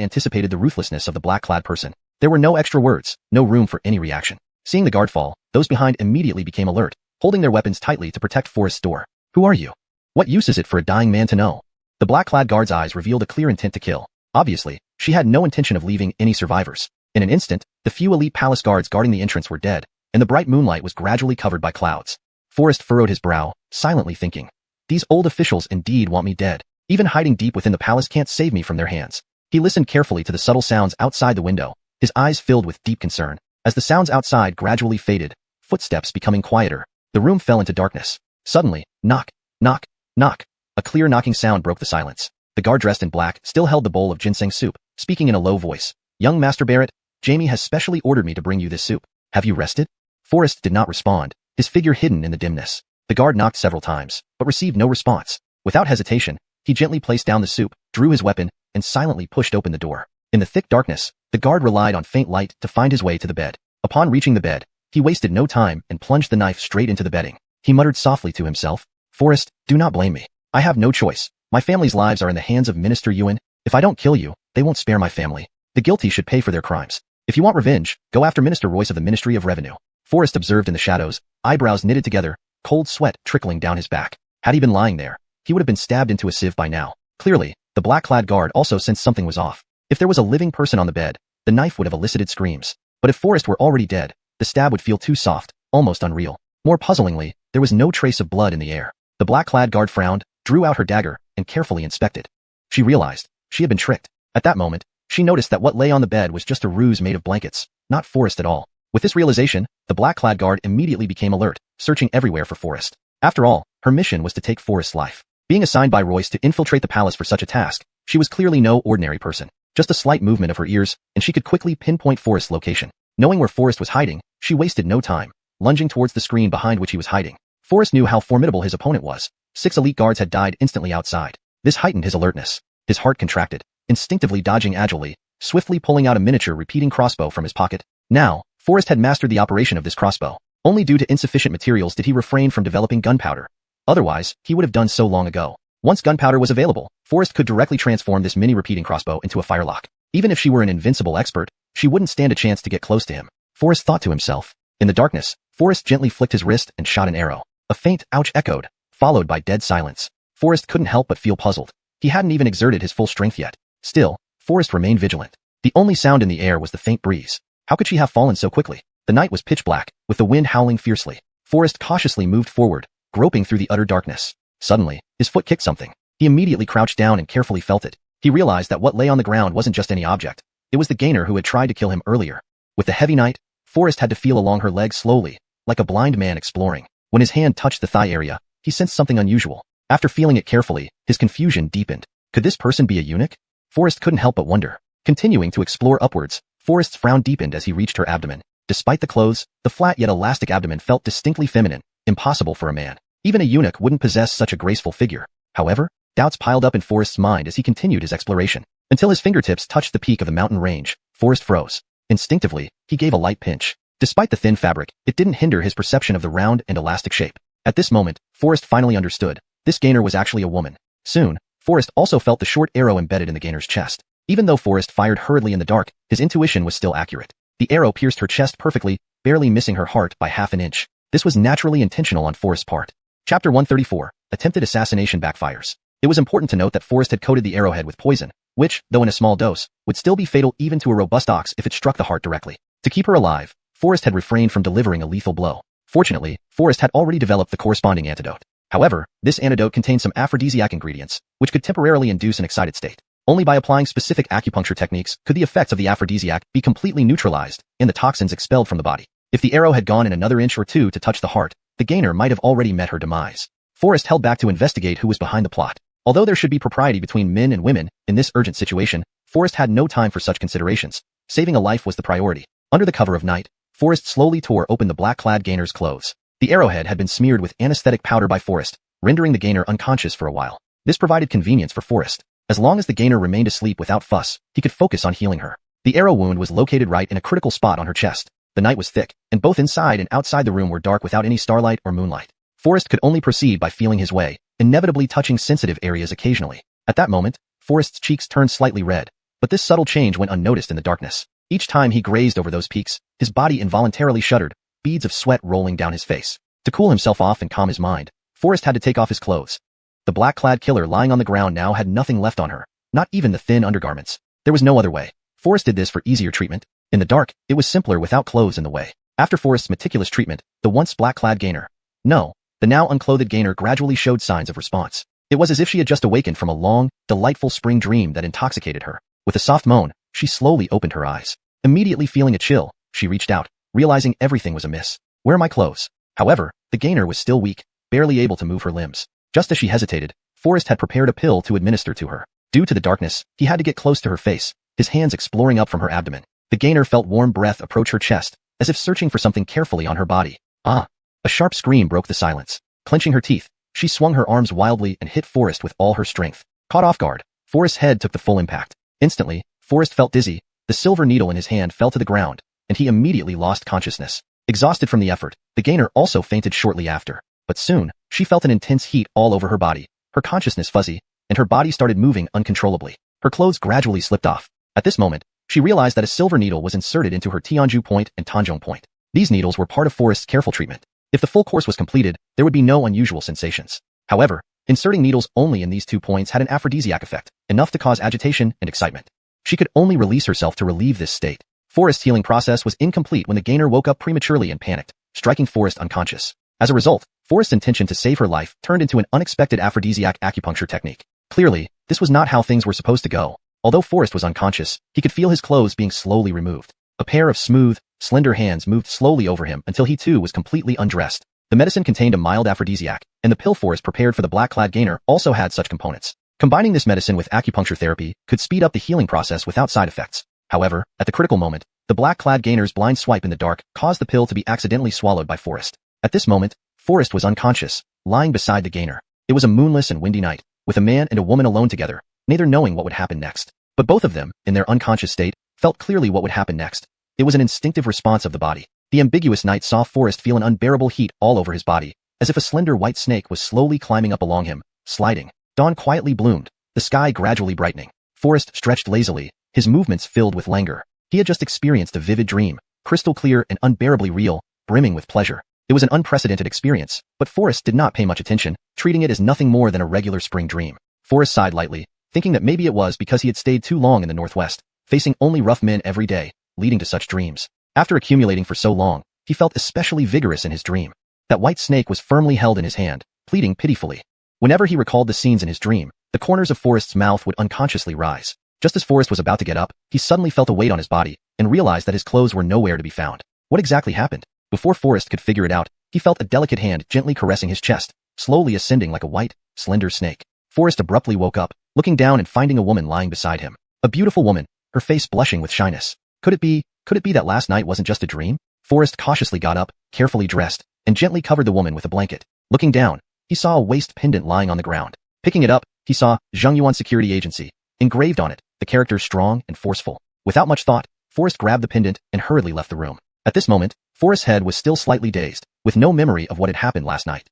anticipated the ruthlessness of the black-clad person. There were no extra words, no room for any reaction. Seeing the guard fall, those behind immediately became alert, holding their weapons tightly to protect Forrest's door. Who are you? What use is it for a dying man to know? The black-clad guard's eyes revealed a clear intent to kill. Obviously, she had no intention of leaving any survivors. In an instant, the few elite palace guards guarding the entrance were dead, and the bright moonlight was gradually covered by clouds. Forrest furrowed his brow, silently thinking, these old officials indeed want me dead. Even hiding deep within the palace can't save me from their hands. He listened carefully to the subtle sounds outside the window, his eyes filled with deep concern. As the sounds outside gradually faded, footsteps becoming quieter, the room fell into darkness. Suddenly, knock, knock, knock. A clear knocking sound broke the silence. The guard dressed in black still held the bowl of ginseng soup, speaking in a low voice. Young Master Barrett, Jamie has specially ordered me to bring you this soup. Have you rested? Forrest did not respond, his figure hidden in the dimness. The guard knocked several times, but received no response. Without hesitation, he gently placed down the soup, drew his weapon, and silently pushed open the door. In the thick darkness, the guard relied on faint light to find his way to the bed. Upon reaching the bed, he wasted no time and plunged the knife straight into the bedding. He muttered softly to himself, Forrest, do not blame me. I have no choice. My family's lives are in the hands of Minister Yuan. If I don't kill you, they won't spare my family. The guilty should pay for their crimes. If you want revenge, go after Minister Royce of the Ministry of Revenue. Forrest observed in the shadows, eyebrows knitted together, cold sweat trickling down his back. Had he been lying there, he would have been stabbed into a sieve by now. Clearly, the black-clad guard also sensed something was off. If there was a living person on the bed, the knife would have elicited screams. But if Forrest were already dead, the stab would feel too soft, almost unreal. More puzzlingly, there was no trace of blood in the air. The black-clad guard frowned, drew out her dagger, and carefully inspected. She realized she had been tricked. At that moment, she noticed that what lay on the bed was just a ruse made of blankets, not Forrest at all. With this realization, the black-clad guard immediately became alert, searching everywhere for Forrest. After all, her mission was to take Forrest's life. Being assigned by Royce to infiltrate the palace for such a task, she was clearly no ordinary person. Just a slight movement of her ears, and she could quickly pinpoint Forrest's location. Knowing where Forrest was hiding, she wasted no time, lunging towards the screen behind which he was hiding. Forrest knew how formidable his opponent was. 6 elite guards had died instantly outside. This heightened his alertness. His heart contracted, instinctively dodging agilely, swiftly pulling out a miniature repeating crossbow from his pocket. Now, Forrest had mastered the operation of this crossbow. Only due to insufficient materials did he refrain from developing gunpowder. Otherwise, he would have done so long ago. Once gunpowder was available, Forrest could directly transform this mini repeating crossbow into a firelock. Even if she were an invincible expert, she wouldn't stand a chance to get close to him. Forrest thought to himself. In the darkness, Forrest gently flicked his wrist and shot an arrow. A faint ouch echoed, followed by dead silence. Forrest couldn't help but feel puzzled. He hadn't even exerted his full strength yet. Still, Forrest remained vigilant. The only sound in the air was the faint breeze. How could she have fallen so quickly? The night was pitch black, with the wind howling fiercely. Forrest cautiously moved forward, groping through the utter darkness. Suddenly, his foot kicked something. He immediately crouched down and carefully felt it. He realized that what lay on the ground wasn't just any object. It was the gainer who had tried to kill him earlier. With the heavy night, Forrest had to feel along her leg slowly, like a blind man exploring. When his hand touched the thigh area, he sensed something unusual. After feeling it carefully, his confusion deepened. Could this person be a eunuch? Forrest couldn't help but wonder. Continuing to explore upwards, Forrest's frown deepened as he reached her abdomen. Despite the clothes, the flat yet elastic abdomen felt distinctly feminine, impossible for a man. Even a eunuch wouldn't possess such a graceful figure. However, doubts piled up in Forrest's mind as he continued his exploration. Until his fingertips touched the peak of the mountain range, Forrest froze. Instinctively, he gave a light pinch. Despite the thin fabric, it didn't hinder his perception of the round and elastic shape. At this moment, Forrest finally understood. This gainer was actually a woman. Soon, Forrest also felt the short arrow embedded in the gainer's chest. Even though Forrest fired hurriedly in the dark, his intuition was still accurate. The arrow pierced her chest perfectly, barely missing her heart by half an inch. This was naturally intentional on Forrest's part. Chapter 134, Attempted Assassination Backfires. It was important to note that Forrest had coated the arrowhead with poison, which, though in a small dose, would still be fatal even to a robust ox if it struck the heart directly. To keep her alive, Forrest had refrained from delivering a lethal blow. Fortunately, Forrest had already developed the corresponding antidote. However, this antidote contained some aphrodisiac ingredients, which could temporarily induce an excited state. Only by applying specific acupuncture techniques could the effects of the aphrodisiac be completely neutralized and the toxins expelled from the body. If the arrow had gone in another inch or two to touch the heart, the gainer might have already met her demise. Forrest held back to investigate who was behind the plot. Although there should be propriety between men and women, in this urgent situation, Forrest had no time for such considerations. Saving a life was the priority. Under the cover of night, Forrest slowly tore open the black-clad gainer's clothes. The arrowhead had been smeared with anesthetic powder by Forrest, rendering the gainer unconscious for a while. This provided convenience for Forrest. As long as the gainer remained asleep without fuss, he could focus on healing her. The arrow wound was located right in a critical spot on her chest. The night was thick, and both inside and outside the room were dark without any starlight or moonlight. Forrest could only proceed by feeling his way, inevitably touching sensitive areas occasionally. At that moment, Forrest's cheeks turned slightly red, but this subtle change went unnoticed in the darkness. Each time he grazed over those peaks, his body involuntarily shuddered, beads of sweat rolling down his face. To cool himself off and calm his mind, Forrest had to take off his clothes. The black-clad killer lying on the ground now had nothing left on her, not even the thin undergarments. There was no other way. Forrest did this for easier treatment. In the dark, it was simpler without clothes in the way. After Forrest's meticulous treatment, the once black-clad gainer, the now unclothed gainer gradually showed signs of response. It was as if she had just awakened from a long, delightful spring dream that intoxicated her. With a soft moan, she slowly opened her eyes. Immediately feeling a chill, she reached out, realizing everything was amiss. Where are my clothes? However, the gainer was still weak, barely able to move her limbs. Just as she hesitated, Forrest had prepared a pill to administer to her. Due to the darkness, he had to get close to her face, his hands exploring up from her abdomen. The gainer felt warm breath approach her chest, as if searching for something carefully on her body. Ah! A sharp scream broke the silence. Clenching her teeth, she swung her arms wildly and hit Forrest with all her strength. Caught off guard, Forrest's head took the full impact. Instantly, Forrest felt dizzy, the silver needle in his hand fell to the ground, and he immediately lost consciousness. Exhausted from the effort, the gainer also fainted shortly after. But soon, she felt an intense heat all over her body, her consciousness fuzzy, and her body started moving uncontrollably. Her clothes gradually slipped off. At this moment, she realized that a silver needle was inserted into her Tianju point and Tanzhong point. These needles were part of Forrest's careful treatment. If the full course was completed, there would be no unusual sensations. However, inserting needles only in these 2 points had an aphrodisiac effect, enough to cause agitation and excitement. She could only release herself to relieve this state. Forrest's healing process was incomplete when the gainer woke up prematurely and panicked, striking Forrest unconscious. As a result, Forrest's intention to save her life turned into an unexpected aphrodisiac acupuncture technique. Clearly, this was not how things were supposed to go. Although Forrest was unconscious, he could feel his clothes being slowly removed. A pair of smooth, slender hands moved slowly over him until he too was completely undressed. The medicine contained a mild aphrodisiac, and the pill Forrest prepared for the black-clad gainer also had such components. Combining this medicine with acupuncture therapy could speed up the healing process without side effects. However, at the critical moment, the black-clad gainer's blind swipe in the dark caused the pill to be accidentally swallowed by Forrest. At this moment, Forrest was unconscious, lying beside the gainer. It was a moonless and windy night, with a man and a woman alone together, neither knowing what would happen next. But both of them, in their unconscious state, felt clearly what would happen next. It was an instinctive response of the body. The ambiguous night saw Forrest feel an unbearable heat all over his body, as if a slender white snake was slowly climbing up along him, sliding. Dawn quietly bloomed, the sky gradually brightening. Forrest stretched lazily, his movements filled with languor. He had just experienced a vivid dream, crystal clear and unbearably real, brimming with pleasure. It was an unprecedented experience, but Forrest did not pay much attention, treating it as nothing more than a regular spring dream. Forrest sighed lightly, thinking that maybe it was because he had stayed too long in the Northwest, facing only rough men every day, leading to such dreams. After accumulating for so long, he felt especially vigorous in his dream. That white snake was firmly held in his hand, pleading pitifully. Whenever he recalled the scenes in his dream, the corners of Forrest's mouth would unconsciously rise. Just as Forrest was about to get up, he suddenly felt a weight on his body and realized that his clothes were nowhere to be found. What exactly happened? Before Forrest could figure it out, he felt a delicate hand gently caressing his chest, slowly ascending like a white, slender snake. Forrest abruptly woke up, looking down and finding a woman lying beside him. A beautiful woman, her face blushing with shyness. Could it be that last night wasn't just a dream? Forrest cautiously got up, carefully dressed, and gently covered the woman with a blanket. Looking down, he saw a waist pendant lying on the ground. Picking it up, he saw Jinyiwei Security Agency. Engraved on it, the characters strong and forceful. Without much thought, Forrest grabbed the pendant and hurriedly left the room. At this moment, Forrest's head was still slightly dazed, with no memory of what had happened last night.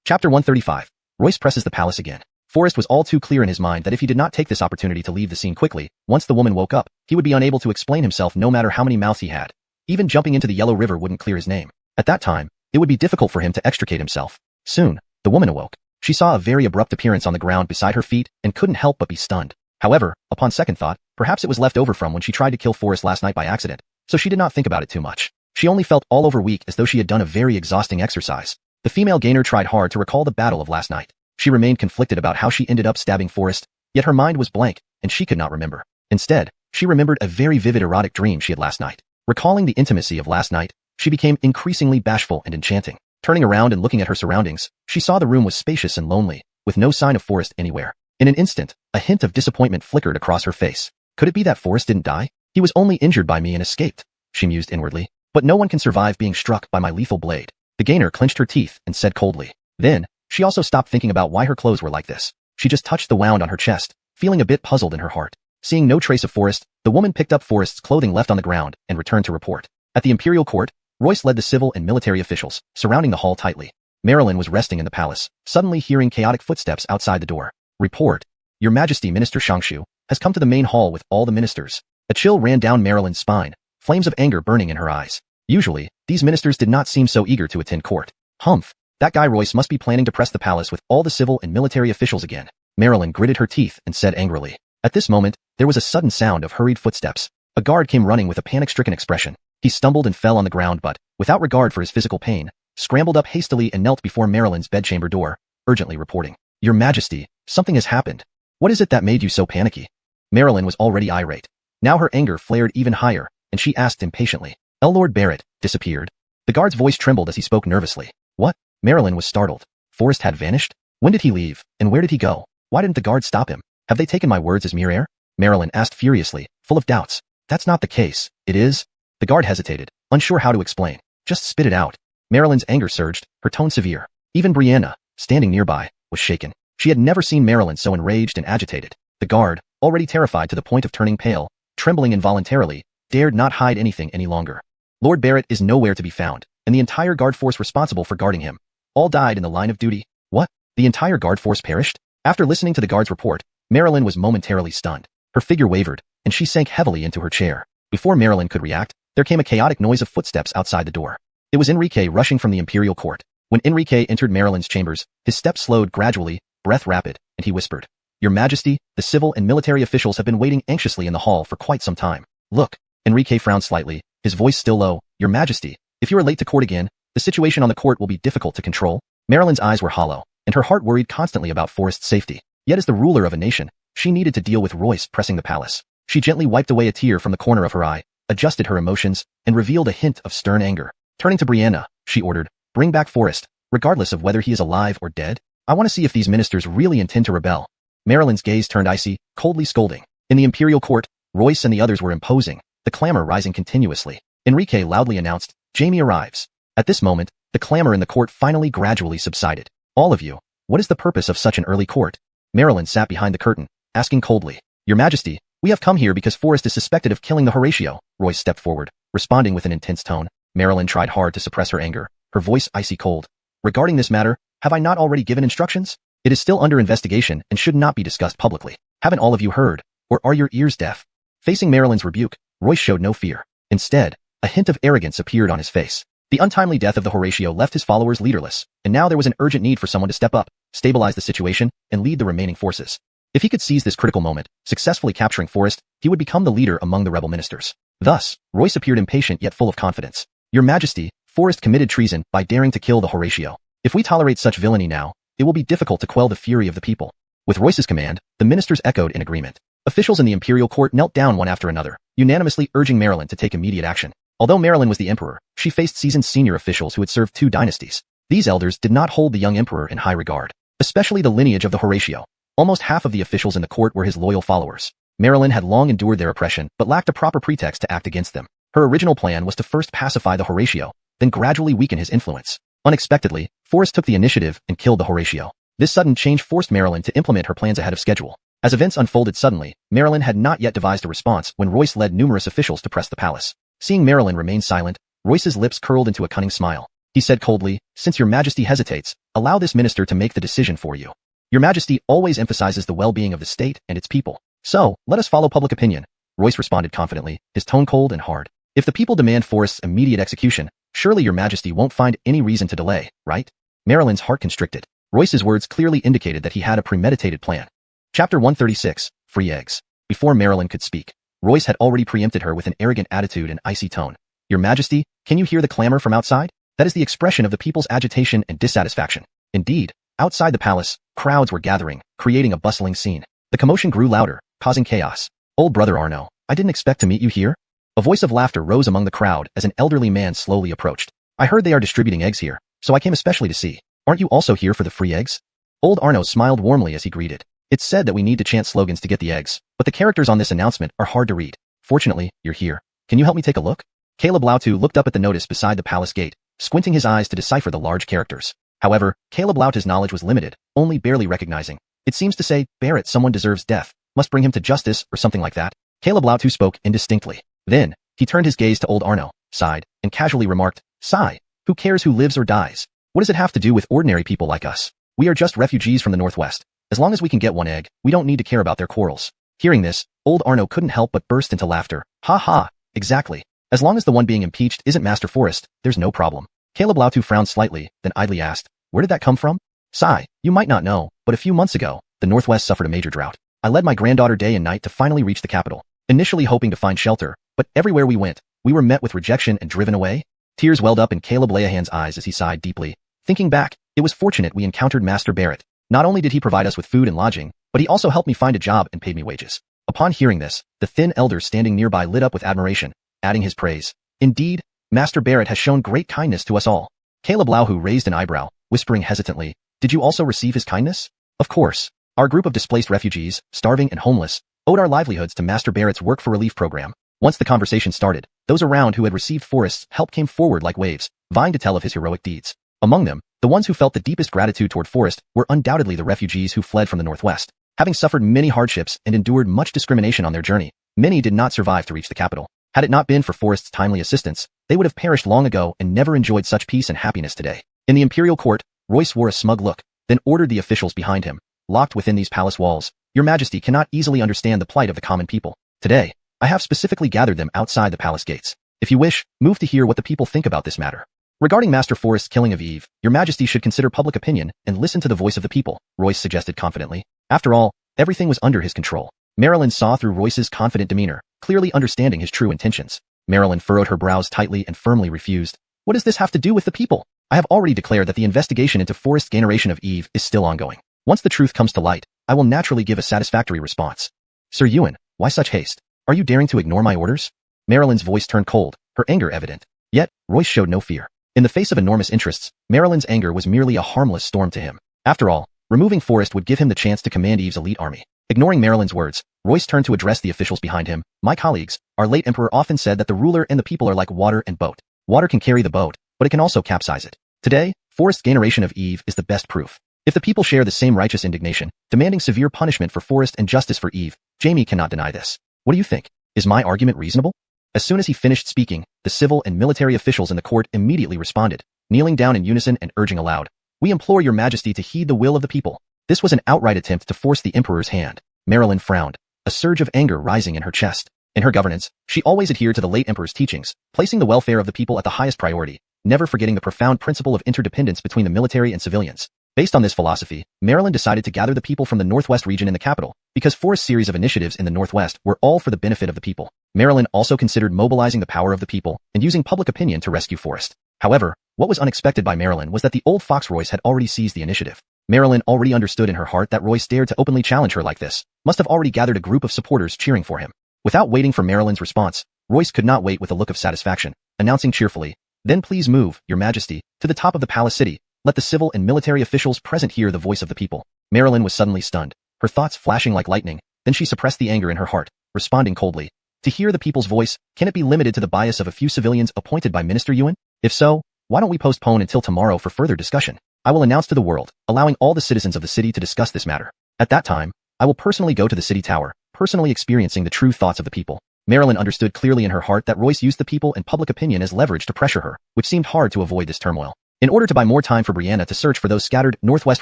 Chapter 135. Royce presses the palace again. Forrest was all too clear in his mind that if he did not take this opportunity to leave the scene quickly, once the woman woke up, he would be unable to explain himself no matter how many mouths he had. Even jumping into the Yellow River wouldn't clear his name. At that time, it would be difficult for him to extricate himself. Soon, the woman awoke. She saw a very abrupt appearance on the ground beside her feet and couldn't help but be stunned. However, upon second thought, perhaps it was left over from when she tried to kill Forrest last night by accident, so she did not think about it too much. She only felt all over weak as though she had done a very exhausting exercise. The female gainer tried hard to recall the battle of last night. She remained conflicted about how she ended up stabbing Forrest, yet her mind was blank, and she could not remember. Instead, she remembered a very vivid erotic dream she had last night. Recalling the intimacy of last night, she became increasingly bashful and enchanting. Turning around and looking at her surroundings, she saw the room was spacious and lonely, with no sign of Forrest anywhere. In an instant, a hint of disappointment flickered across her face. Could it be that Forrest didn't die? He was only injured by me and escaped, she mused inwardly. But no one can survive being struck by my lethal blade. The gainer clenched her teeth and said coldly. Then, she also stopped thinking about why her clothes were like this. She just touched the wound on her chest, feeling a bit puzzled in her heart. Seeing no trace of Forrest, the woman picked up Forrest's clothing left on the ground and returned to report. At the imperial court, Royce led the civil and military officials, surrounding the hall tightly. Marilyn was resting in the palace, suddenly hearing chaotic footsteps outside the door. Report. Your Majesty Minister Shangshu has come to the main hall with all the ministers. A chill ran down Marilyn's spine, flames of anger burning in her eyes. Usually, these ministers did not seem so eager to attend court. Humph. That guy Royce must be planning to press the palace with all the civil and military officials again. Marilyn gritted her teeth and said angrily. At this moment, there was a sudden sound of hurried footsteps. A guard came running with a panic-stricken expression. He stumbled and fell on the ground but, without regard for his physical pain, scrambled up hastily and knelt before Marilyn's bedchamber door, urgently reporting. Your Majesty, something has happened. What is it that made you so panicky? Marilyn was already irate. Now her anger flared even higher, and she asked impatiently. Lord Barrett disappeared. The guard's voice trembled as he spoke nervously. What? Marilyn was startled. Forrest had vanished? When did he leave, and where did he go? Why didn't the guard stop him? Have they taken my words as mere air? Marilyn asked furiously, full of doubts. That's not the case. It is? The guard hesitated, unsure how to explain. Just spit it out. Marilyn's anger surged, her tone severe. Even Brianna, standing nearby, was shaken. She had never seen Marilyn so enraged and agitated. The guard, already terrified to the point of turning pale, trembling involuntarily, dared not hide anything any longer. Lord Barrett is nowhere to be found, and the entire guard force responsible for guarding him all died in the line of duty. What? The entire guard force perished? After listening to the guard's report, Marilyn was momentarily stunned. Her figure wavered, and she sank heavily into her chair. Before Marilyn could react, there came a chaotic noise of footsteps outside the door. It was Enrique rushing from the imperial court. When Enrique entered Marilyn's chambers, his steps slowed gradually, breath rapid, and he whispered. Your Majesty, the civil and military officials have been waiting anxiously in the hall for quite some time. Look. Enrique frowned slightly, his voice still low. Your Majesty, if you are late to court again, the situation on the court will be difficult to control. Marilyn's eyes were hollow, and her heart worried constantly about Forrest's safety. Yet as the ruler of a nation, she needed to deal with Royce pressing the palace. She gently wiped away a tear from the corner of her eye, adjusted her emotions, and revealed a hint of stern anger. Turning to Brianna, she ordered, bring back Forrest, regardless of whether he is alive or dead. I want to see if these ministers really intend to rebel. Marilyn's gaze turned icy, coldly scolding. In the imperial court, Royce and the others were imposing, the clamor rising continuously. Enrique loudly announced, Jamie arrives. At this moment, the clamor in the court finally gradually subsided. All of you, what is the purpose of such an early court? Marilyn sat behind the curtain, asking coldly. Your Majesty, we have come here because Forrest is suspected of killing the Horatio. Royce stepped forward, responding with an intense tone. Marilyn tried hard to suppress her anger, her voice icy cold. Regarding this matter, have I not already given instructions? It is still under investigation and should not be discussed publicly. Haven't all of you heard, or are your ears deaf? Facing Marilyn's rebuke, Royce showed no fear. Instead, a hint of arrogance appeared on his face. The untimely death of the Horatio left his followers leaderless, and now there was an urgent need for someone to step up, stabilize the situation, and lead the remaining forces. If he could seize this critical moment, successfully capturing Forrest, he would become the leader among the rebel ministers. Thus, Royce appeared impatient yet full of confidence. Your Majesty, Forrest committed treason by daring to kill the Horatio. If we tolerate such villainy now, it will be difficult to quell the fury of the people. With Royce's command, the ministers echoed in agreement. Officials in the imperial court knelt down one after another, unanimously urging Marilyn to take immediate action. Although Marilyn was the emperor, she faced seasoned senior officials who had served 2 dynasties. These elders did not hold the young emperor in high regard, especially the lineage of the Horatio. Almost half of the officials in the court were his loyal followers. Marilyn had long endured their oppression but lacked a proper pretext to act against them. Her original plan was to first pacify the Horatio, then gradually weaken his influence. Unexpectedly, Forrest took the initiative and killed the Horatio. This sudden change forced Marilyn to implement her plans ahead of schedule. As events unfolded suddenly, Marilyn had not yet devised a response when Royce led numerous officials to press the palace. Seeing Marilyn remain silent, Royce's lips curled into a cunning smile. He said coldly, "Since your Majesty hesitates, allow this minister to make the decision for you. Your Majesty always emphasizes the well-being of the state and its people. So, let us follow public opinion." Royce responded confidently, his tone cold and hard. "If the people demand Forrest's immediate execution, surely your Majesty won't find any reason to delay, right?" Marilyn's heart constricted. Royce's words clearly indicated that he had a premeditated plan. Chapter 136, Free Eggs. Before Marilyn could speak, Royce had already preempted her with an arrogant attitude and icy tone. "Your Majesty, can you hear the clamor from outside? That is the expression of the people's agitation and dissatisfaction." Indeed, outside the palace, crowds were gathering, creating a bustling scene. The commotion grew louder, causing chaos. "Old brother Arno, I didn't expect to meet you here." A voice of laughter rose among the crowd as an elderly man slowly approached. "I heard they are distributing eggs here, so I came especially to see. Aren't you also here for the free eggs?" Old Arno smiled warmly as he greeted. "It's said that we need to chant slogans to get the eggs, but the characters on this announcement are hard to read. Fortunately, you're here. Can you help me take a look?" Caleb Lautu looked up at the notice beside the palace gate, squinting his eyes to decipher the large characters. However, Caleb Lautu's knowledge was limited, only barely recognizing. It seems to say, "Barrett, someone deserves death, must bring him to justice," or something like that. Caleb Lautu spoke indistinctly. Then, he turned his gaze to old Arno, sighed, and casually remarked, "Sigh, who cares who lives or dies? What does it have to do with ordinary people like us? We are just refugees from the Northwest. As long as we can get one egg, we don't need to care about their quarrels." Hearing this, old Arno couldn't help but burst into laughter. "Ha ha, exactly. As long as the one being impeached isn't Master Forrest, there's no problem." Caleb Lautu frowned slightly, then idly asked, "Where did that come from?" "Sigh, you might not know, but a few months ago, the Northwest suffered a major drought. I led my granddaughter day and night to finally reach the capital, initially hoping to find shelter, but everywhere we went, we were met with rejection and driven away." Tears welled up in Caleb Leahan's eyes as he sighed deeply. Thinking back, it was fortunate we encountered Master Barrett. Not only did he provide us with food and lodging, but he also helped me find a job and paid me wages. Upon hearing this, the thin elder standing nearby lit up with admiration, adding his praise. "Indeed, Master Barrett has shown great kindness to us all." Caleb Lauhu raised an eyebrow, whispering hesitantly, "Did you also receive his kindness?" "Of course. Our group of displaced refugees, starving and homeless, owed our livelihoods to Master Barrett's work for relief program." Once the conversation started, those around who had received Forrest's help came forward like waves, vying to tell of his heroic deeds. Among them, the ones who felt the deepest gratitude toward Forrest were undoubtedly the refugees who fled from the Northwest. Having suffered many hardships and endured much discrimination on their journey, many did not survive to reach the capital. Had it not been for Forrest's timely assistance, they would have perished long ago and never enjoyed such peace and happiness today. In the imperial court, Royce wore a smug look, then ordered the officials behind him, "Locked within these palace walls, your Majesty cannot easily understand the plight of the common people. Today, I have specifically gathered them outside the palace gates. If you wish, move to hear what the people think about this matter. Regarding Master Forrest's killing of Eve, your Majesty should consider public opinion and listen to the voice of the people," Royce suggested confidently. After all, everything was under his control. Marilyn saw through Royce's confident demeanor, clearly understanding his true intentions. Marilyn furrowed her brows tightly and firmly refused. "What does this have to do with the people? I have already declared that the investigation into Forrest's generation of Eve is still ongoing. Once the truth comes to light, I will naturally give a satisfactory response." "Sir Ewan, why such haste? Are you daring to ignore my orders?" Marilyn's voice turned cold, her anger evident. Yet, Royce showed no fear. In the face of enormous interests, Marilyn's anger was merely a harmless storm to him. After all, removing Forrest would give him the chance to command Eve's elite army. Ignoring Marilyn's words, Royce turned to address the officials behind him. "My colleagues, our late emperor often said that the ruler and the people are like water and boat. Water can carry the boat, but it can also capsize it. Today, Forrest's generation of Eve is the best proof. If the people share the same righteous indignation, demanding severe punishment for Forrest and justice for Eve, Jamie cannot deny this. What do you think? Is my argument reasonable?" As soon as he finished speaking, the civil and military officials in the court immediately responded, kneeling down in unison and urging aloud, "We implore your Majesty to heed the will of the people." This was an outright attempt to force the emperor's hand. Marilyn frowned, a surge of anger rising in her chest. In her governance, she always adhered to the late emperor's teachings, placing the welfare of the people at the highest priority, never forgetting the profound principle of interdependence between the military and civilians. Based on this philosophy, Marilyn decided to gather the people from the Northwest region in the capital, because Forrest's series of initiatives in the Northwest were all for the benefit of the people. Marilyn also considered mobilizing the power of the people and using public opinion to rescue Forrest. However, what was unexpected by Marilyn was that the old fox Royce had already seized the initiative. Marilyn already understood in her heart that Royce dared to openly challenge her like this, must have already gathered a group of supporters cheering for him. Without waiting for Marilyn's response, Royce could not wait with a look of satisfaction, announcing cheerfully, "Then please move, Your Majesty, to the top of the palace city. Let the civil and military officials present hear the voice of the people." Marilyn was suddenly stunned, her thoughts flashing like lightning. Then she suppressed the anger in her heart, responding coldly, "To hear the people's voice, can it be limited to the bias of a few civilians appointed by Minister Yuan? If so, why don't we postpone until tomorrow for further discussion? I will announce to the world, allowing all the citizens of the city to discuss this matter. At that time, I will personally go to the city tower, personally experiencing the true thoughts of the people." Marilyn understood clearly in her heart that Royce used the people and public opinion as leverage to pressure her, which seemed hard to avoid this turmoil. In order to buy more time for Brianna to search for those scattered Northwest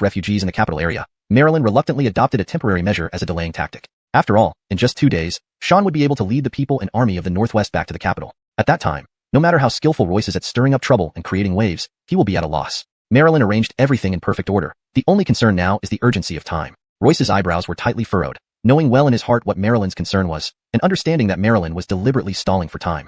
refugees in the capital area, Marilyn reluctantly adopted a temporary measure as a delaying tactic. After all, in just 2 days, Sean would be able to lead the people and army of the Northwest back to the capital. At that time, no matter how skillful Royce is at stirring up trouble and creating waves, he will be at a loss. Marilyn arranged everything in perfect order. The only concern now is the urgency of time. Royce's eyebrows were tightly furrowed, knowing well in his heart what Marilyn's concern was, and understanding that Marilyn was deliberately stalling for time.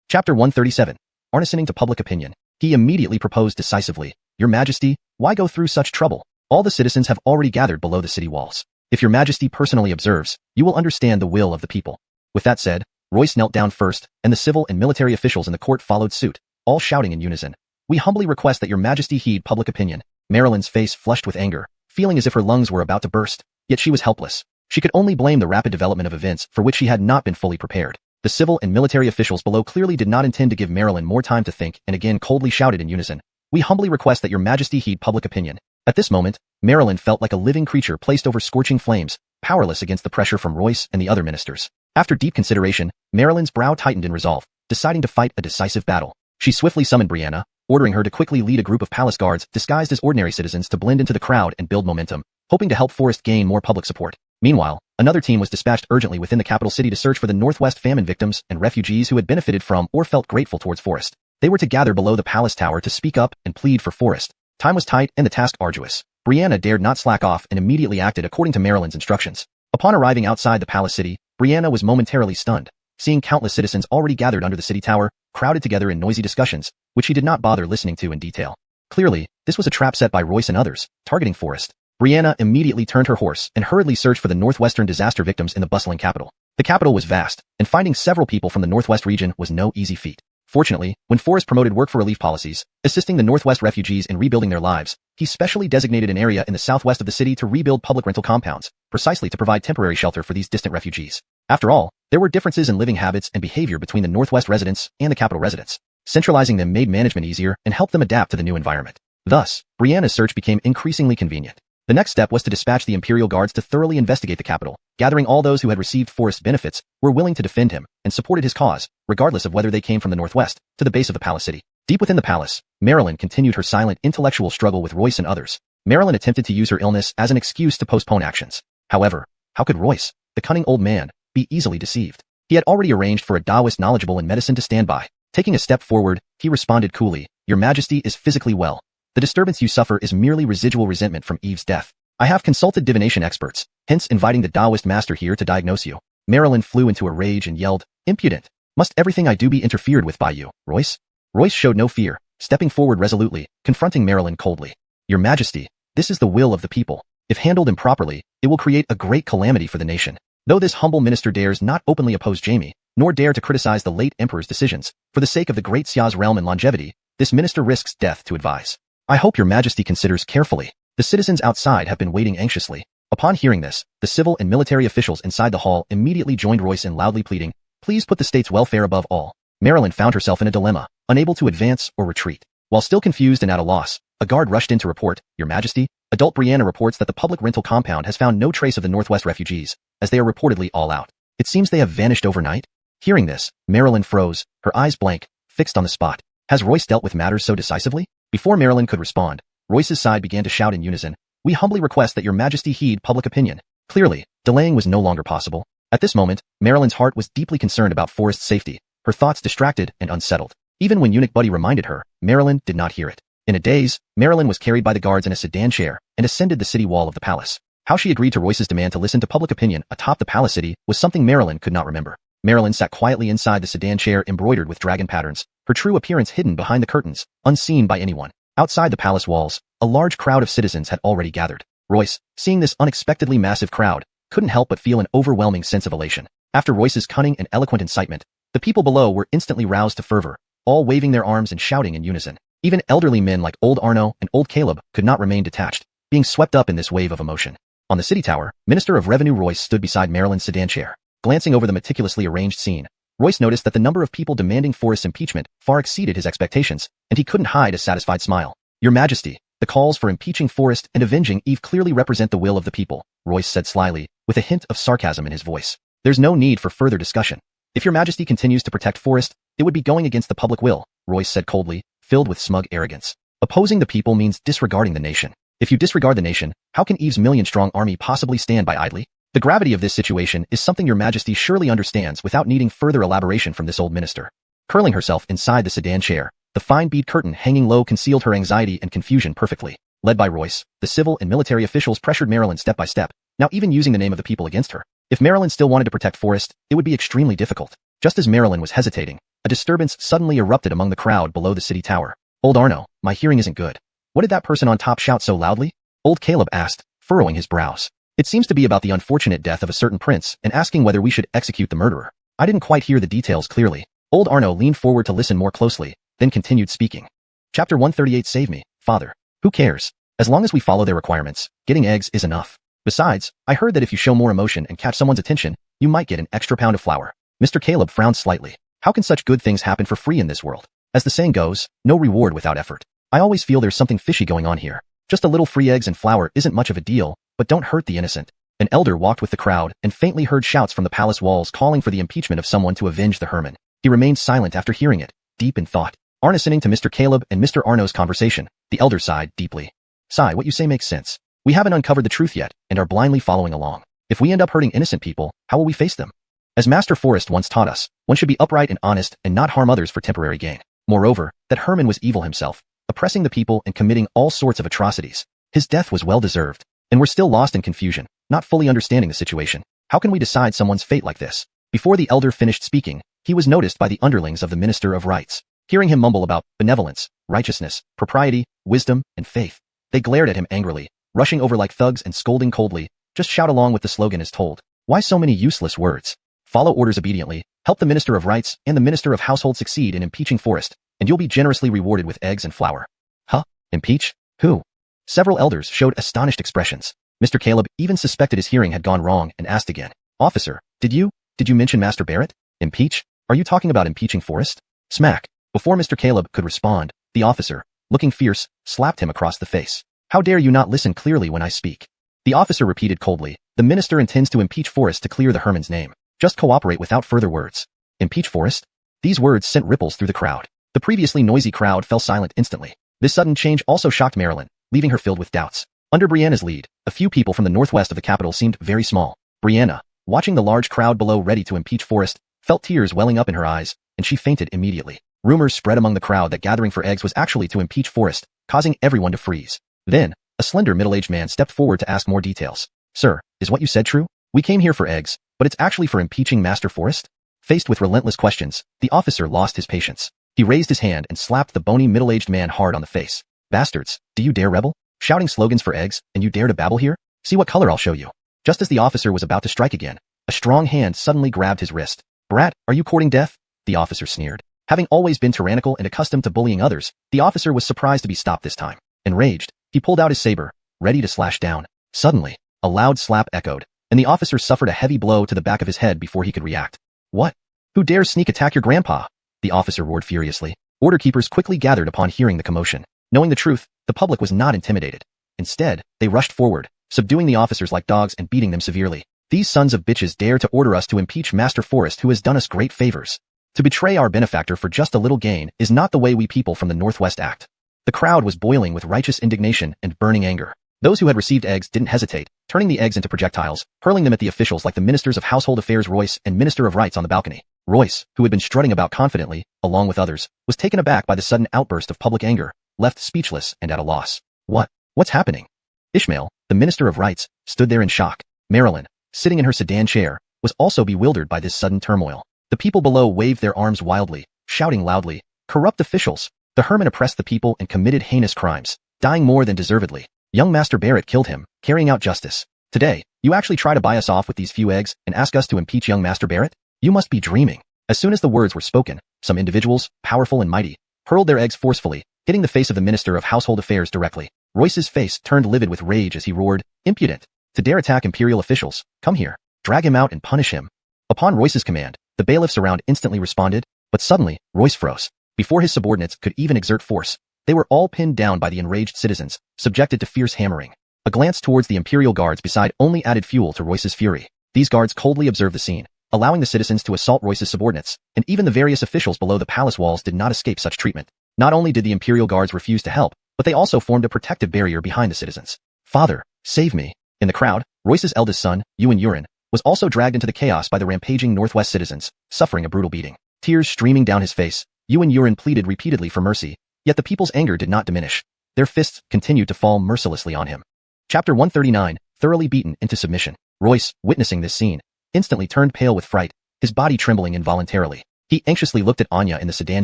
Chapter 137. Harnessing to public opinion. He immediately proposed decisively, "Your Majesty, why go through such trouble? All the citizens have already gathered below the city walls. If Your Majesty personally observes, you will understand the will of the people." With that said, Royce knelt down first, and the civil and military officials in the court followed suit, all shouting in unison, "We humbly request that Your Majesty heed public opinion." Marilyn's face flushed with anger, feeling as if her lungs were about to burst, yet she was helpless. She could only blame the rapid development of events for which she had not been fully prepared. The civil and military officials below clearly did not intend to give Marilyn more time to think and again coldly shouted in unison, "We humbly request that Your Majesty heed public opinion." At this moment, Marilyn felt like a living creature placed over scorching flames, powerless against the pressure from Royce and the other ministers. After deep consideration, Marilyn's brow tightened in resolve, deciding to fight a decisive battle. She swiftly summoned Brianna, ordering her to quickly lead a group of palace guards disguised as ordinary citizens to blend into the crowd and build momentum, hoping to help Forrest gain more public support. Meanwhile, another team was dispatched urgently within the capital city to search for the Northwest famine victims and refugees who had benefited from or felt grateful towards Forrest. They were to gather below the palace tower to speak up and plead for Forrest. Time was tight and the task arduous. Brianna dared not slack off and immediately acted according to Marilyn's instructions. Upon arriving outside the palace city, Brianna was momentarily stunned, seeing countless citizens already gathered under the city tower, crowded together in noisy discussions, which she did not bother listening to in detail. Clearly, this was a trap set by Royce and others, targeting Forrest. Brianna immediately turned her horse and hurriedly searched for the Northwestern disaster victims in the bustling capital. The capital was vast, and finding several people from the Northwest region was no easy feat. Fortunately, when Forrest promoted work for relief policies, assisting the Northwest refugees in rebuilding their lives, he specially designated an area in the southwest of the city to rebuild public rental compounds, precisely to provide temporary shelter for these distant refugees. After all, there were differences in living habits and behavior between the Northwest residents and the capital residents. Centralizing them made management easier and helped them adapt to the new environment. Thus, Brianna's search became increasingly convenient. The next step was to dispatch the Imperial Guards to thoroughly investigate the capital, gathering all those who had received Forrest's benefits, were willing to defend him, and supported his cause, regardless of whether they came from the Northwest, to the base of the palace city. Deep within the palace, Marilyn continued her silent intellectual struggle with Royce and others. Marilyn attempted to use her illness as an excuse to postpone actions. However, how could Royce, the cunning old man, be easily deceived? He had already arranged for a Taoist knowledgeable in medicine to stand by. Taking a step forward, he responded coolly, "Your Majesty is physically well. The disturbance you suffer is merely residual resentment from Eve's death. I have consulted divination experts, hence inviting the Taoist master here to diagnose you." Marilyn flew into a rage and yelled, "Impudent! Must everything I do be interfered with by you, Royce?" Royce showed no fear, stepping forward resolutely, confronting Marilyn coldly. "Your Majesty, this is the will of the people. If handled improperly, it will create a great calamity for the nation. Though this humble minister dares not openly oppose Jamie, nor dare to criticize the late emperor's decisions, for the sake of the great Xia's realm and longevity, this minister risks death to advise. I hope your Majesty considers carefully." The citizens outside have been waiting anxiously. Upon hearing this, the civil and military officials inside the hall immediately joined Royce in loudly pleading, "Please put the state's welfare above all." Marilyn found herself in a dilemma, unable to advance or retreat. While still confused and at a loss, a guard rushed in to report, "Your Majesty, adult Brianna reports that the public rental compound has found no trace of the Northwest refugees, as they are reportedly all out. It seems they have vanished overnight." Hearing this, Marilyn froze, her eyes blank, fixed on the spot. Has Royce dealt with matters so decisively? Before Marilyn could respond, Royce's side began to shout in unison, "We humbly request that your Majesty heed public opinion." Clearly, delaying was no longer possible. At this moment, Marilyn's heart was deeply concerned about Forrest's safety, her thoughts distracted and unsettled. Even when Eunuch Buddy reminded her, Marilyn did not hear it. In a daze, Marilyn was carried by the guards in a sedan chair and ascended the city wall of the palace. How she agreed to Royce's demand to listen to public opinion atop the palace city was something Marilyn could not remember. Marilyn sat quietly inside the sedan chair embroidered with dragon patterns, her true appearance hidden behind the curtains, unseen by anyone. Outside the palace walls, a large crowd of citizens had already gathered. Royce, seeing this unexpectedly massive crowd, couldn't help but feel an overwhelming sense of elation. After Royce's cunning and eloquent incitement, the people below were instantly roused to fervor, all waving their arms and shouting in unison. Even elderly men like old Arno and old Caleb could not remain detached, being swept up in this wave of emotion. On the city tower, Minister of Revenue Royce stood beside Marilyn's sedan chair. Glancing over the meticulously arranged scene, Royce noticed that the number of people demanding Forrest's impeachment far exceeded his expectations, and he couldn't hide a satisfied smile. Your Majesty, the calls for impeaching Forrest and avenging Eve clearly represent the will of the people, Royce said slyly, with a hint of sarcasm in his voice. There's no need for further discussion. If your Majesty continues to protect Forrest, it would be going against the public will, Royce said coldly, filled with smug arrogance. Opposing the people means disregarding the nation. If you disregard the nation, how can Eve's million-strong army possibly stand by idly? The gravity of this situation is something your Majesty surely understands without needing further elaboration from this old minister. Curling herself inside the sedan chair, the fine bead curtain hanging low concealed her anxiety and confusion perfectly. Led by Royce, the civil and military officials pressured Marilyn step by step, now even using the name of the people against her. If Marilyn still wanted to protect Forrest, it would be extremely difficult. Just as Marilyn was hesitating, a disturbance suddenly erupted among the crowd below the city tower. Old Arno, my hearing isn't good. What did that person on top shout so loudly? Old Caleb asked, furrowing his brows. It seems to be about the unfortunate death of a certain prince and asking whether we should execute the murderer. I didn't quite hear the details clearly. Old Arno leaned forward to listen more closely, then continued speaking. Chapter 138 Save me, Father. Who cares? As long as we follow their requirements, getting eggs is enough. Besides, I heard that if you show more emotion and catch someone's attention, you might get an extra pound of flour. Mr. Caleb frowned slightly. How can such good things happen for free in this world? As the saying goes, no reward without effort. I always feel there's something fishy going on here. Just a little free eggs and flour isn't much of a deal, but don't hurt the innocent. An elder walked with the crowd and faintly heard shouts from the palace walls calling for the impeachment of someone to avenge the Herman. He remained silent after hearing it, deep in thought. Listening to Mr. Caleb and Mr. Arno's conversation, the elder sighed deeply. Sigh, what you say makes sense. We haven't uncovered the truth yet and are blindly following along. If we end up hurting innocent people, how will we face them? As Master Forrest once taught us, one should be upright and honest and not harm others for temporary gain. Moreover, that Herman was evil himself, oppressing the people and committing all sorts of atrocities. His death was well deserved, and we're still lost in confusion, not fully understanding the situation. How can we decide someone's fate like this? Before the elder finished speaking, he was noticed by the underlings of the Minister of Rights. Hearing him mumble about benevolence, righteousness, propriety, wisdom, and faith, they glared at him angrily, rushing over like thugs and scolding coldly. Just shout along with the slogan as told. Why so many useless words? Follow orders obediently, help the Minister of Rights and the Minister of Household succeed in impeaching Forrest, and you'll be generously rewarded with eggs and flour. Huh? Impeach? Who? Several elders showed astonished expressions. Mr. Caleb even suspected his hearing had gone wrong and asked again. Officer, did you mention Master Barrett? Impeach? Are you talking about impeaching Forrest? Smack. Before Mr. Caleb could respond, the officer, looking fierce, slapped him across the face. How dare you not listen clearly when I speak? The officer repeated coldly, the minister intends to impeach Forrest to clear the Herman's name. Just cooperate without further words. Impeach Forrest? These words sent ripples through the crowd. The previously noisy crowd fell silent instantly. This sudden change also shocked Marilyn, leaving her filled with doubts. Under Brianna's lead, a few people from the northwest of the capital seemed very small. Brianna, watching the large crowd below ready to impeach Forrest, felt tears welling up in her eyes, and she fainted immediately. Rumors spread among the crowd that gathering for eggs was actually to impeach Forrest, causing everyone to freeze. Then, a slender middle-aged man stepped forward to ask more details. Sir, is what you said true? We came here for eggs, but it's actually for impeaching Master Forrest? Faced with relentless questions, the officer lost his patience. He raised his hand and slapped the bony middle-aged man hard on the face. Bastards, do you dare rebel? Shouting slogans for eggs, and you dare to babble here? See what color I'll show you. Just as the officer was about to strike again, a strong hand suddenly grabbed his wrist. Brat, are you courting death? The officer sneered. Having always been tyrannical and accustomed to bullying others, the officer was surprised to be stopped this time. Enraged, he pulled out his saber, ready to slash down. Suddenly, a loud slap echoed, and the officer suffered a heavy blow to the back of his head before he could react. What? Who dares sneak attack your grandpa? The officer roared furiously. Order keepers quickly gathered upon hearing the commotion. Knowing the truth, the public was not intimidated. Instead, they rushed forward, subduing the officers like dogs and beating them severely. These sons of bitches dare to order us to impeach Master Forrest, who has done us great favors. To betray our benefactor for just a little gain is not the way we people from the Northwest act. The crowd was boiling with righteous indignation and burning anger. Those who had received eggs didn't hesitate, turning the eggs into projectiles, hurling them at the officials like the Ministers of Household Affairs Royce and Minister of Rights on the balcony. Royce, who had been strutting about confidently, along with others, was taken aback by the sudden outburst of public anger, left speechless and at a loss. What's happening? Ishmael, the Minister of Rights, stood there in shock. Marilyn, sitting in her sedan chair, was also bewildered by this sudden turmoil. The people below waved their arms wildly, shouting loudly, "Corrupt officials! The Herman oppressed the people and committed heinous crimes, dying more than deservedly. Young Master Barrett killed him, carrying out justice. Today, you actually try to buy us off with these few eggs and ask us to impeach young Master Barrett? You must be dreaming. As soon as the words were spoken, some individuals, powerful and mighty, hurled their eggs forcefully, hitting the face of the Minister of Household Affairs directly. Royce's face turned livid with rage as he roared, "Impudent! To dare attack imperial officials, come here, drag him out and punish him." Upon Royce's command, the bailiffs around instantly responded, but suddenly, Royce froze. Before his subordinates could even exert force, they were all pinned down by the enraged citizens, subjected to fierce hammering. A glance towards the imperial guards beside only added fuel to Royce's fury. These guards coldly observed the scene, allowing the citizens to assault Royce's subordinates, and even the various officials below the palace walls did not escape such treatment. Not only did the imperial guards refuse to help, but they also formed a protective barrier behind the citizens. "Father, save me." In the crowd, Royce's eldest son, Xuanhuan, was also dragged into the chaos by the rampaging Northwest citizens, suffering a brutal beating. Tears streaming down his face, Xuanhuan pleaded repeatedly for mercy, yet the people's anger did not diminish. Their fists continued to fall mercilessly on him. Chapter 139, thoroughly beaten into submission. Royce, witnessing this scene, instantly turned pale with fright, his body trembling involuntarily. He anxiously looked at Anya in the sedan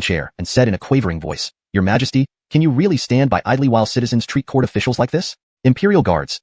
chair and said in a quavering voice, "Your Majesty, can you really stand by idly while citizens treat court officials like this? Imperial guards,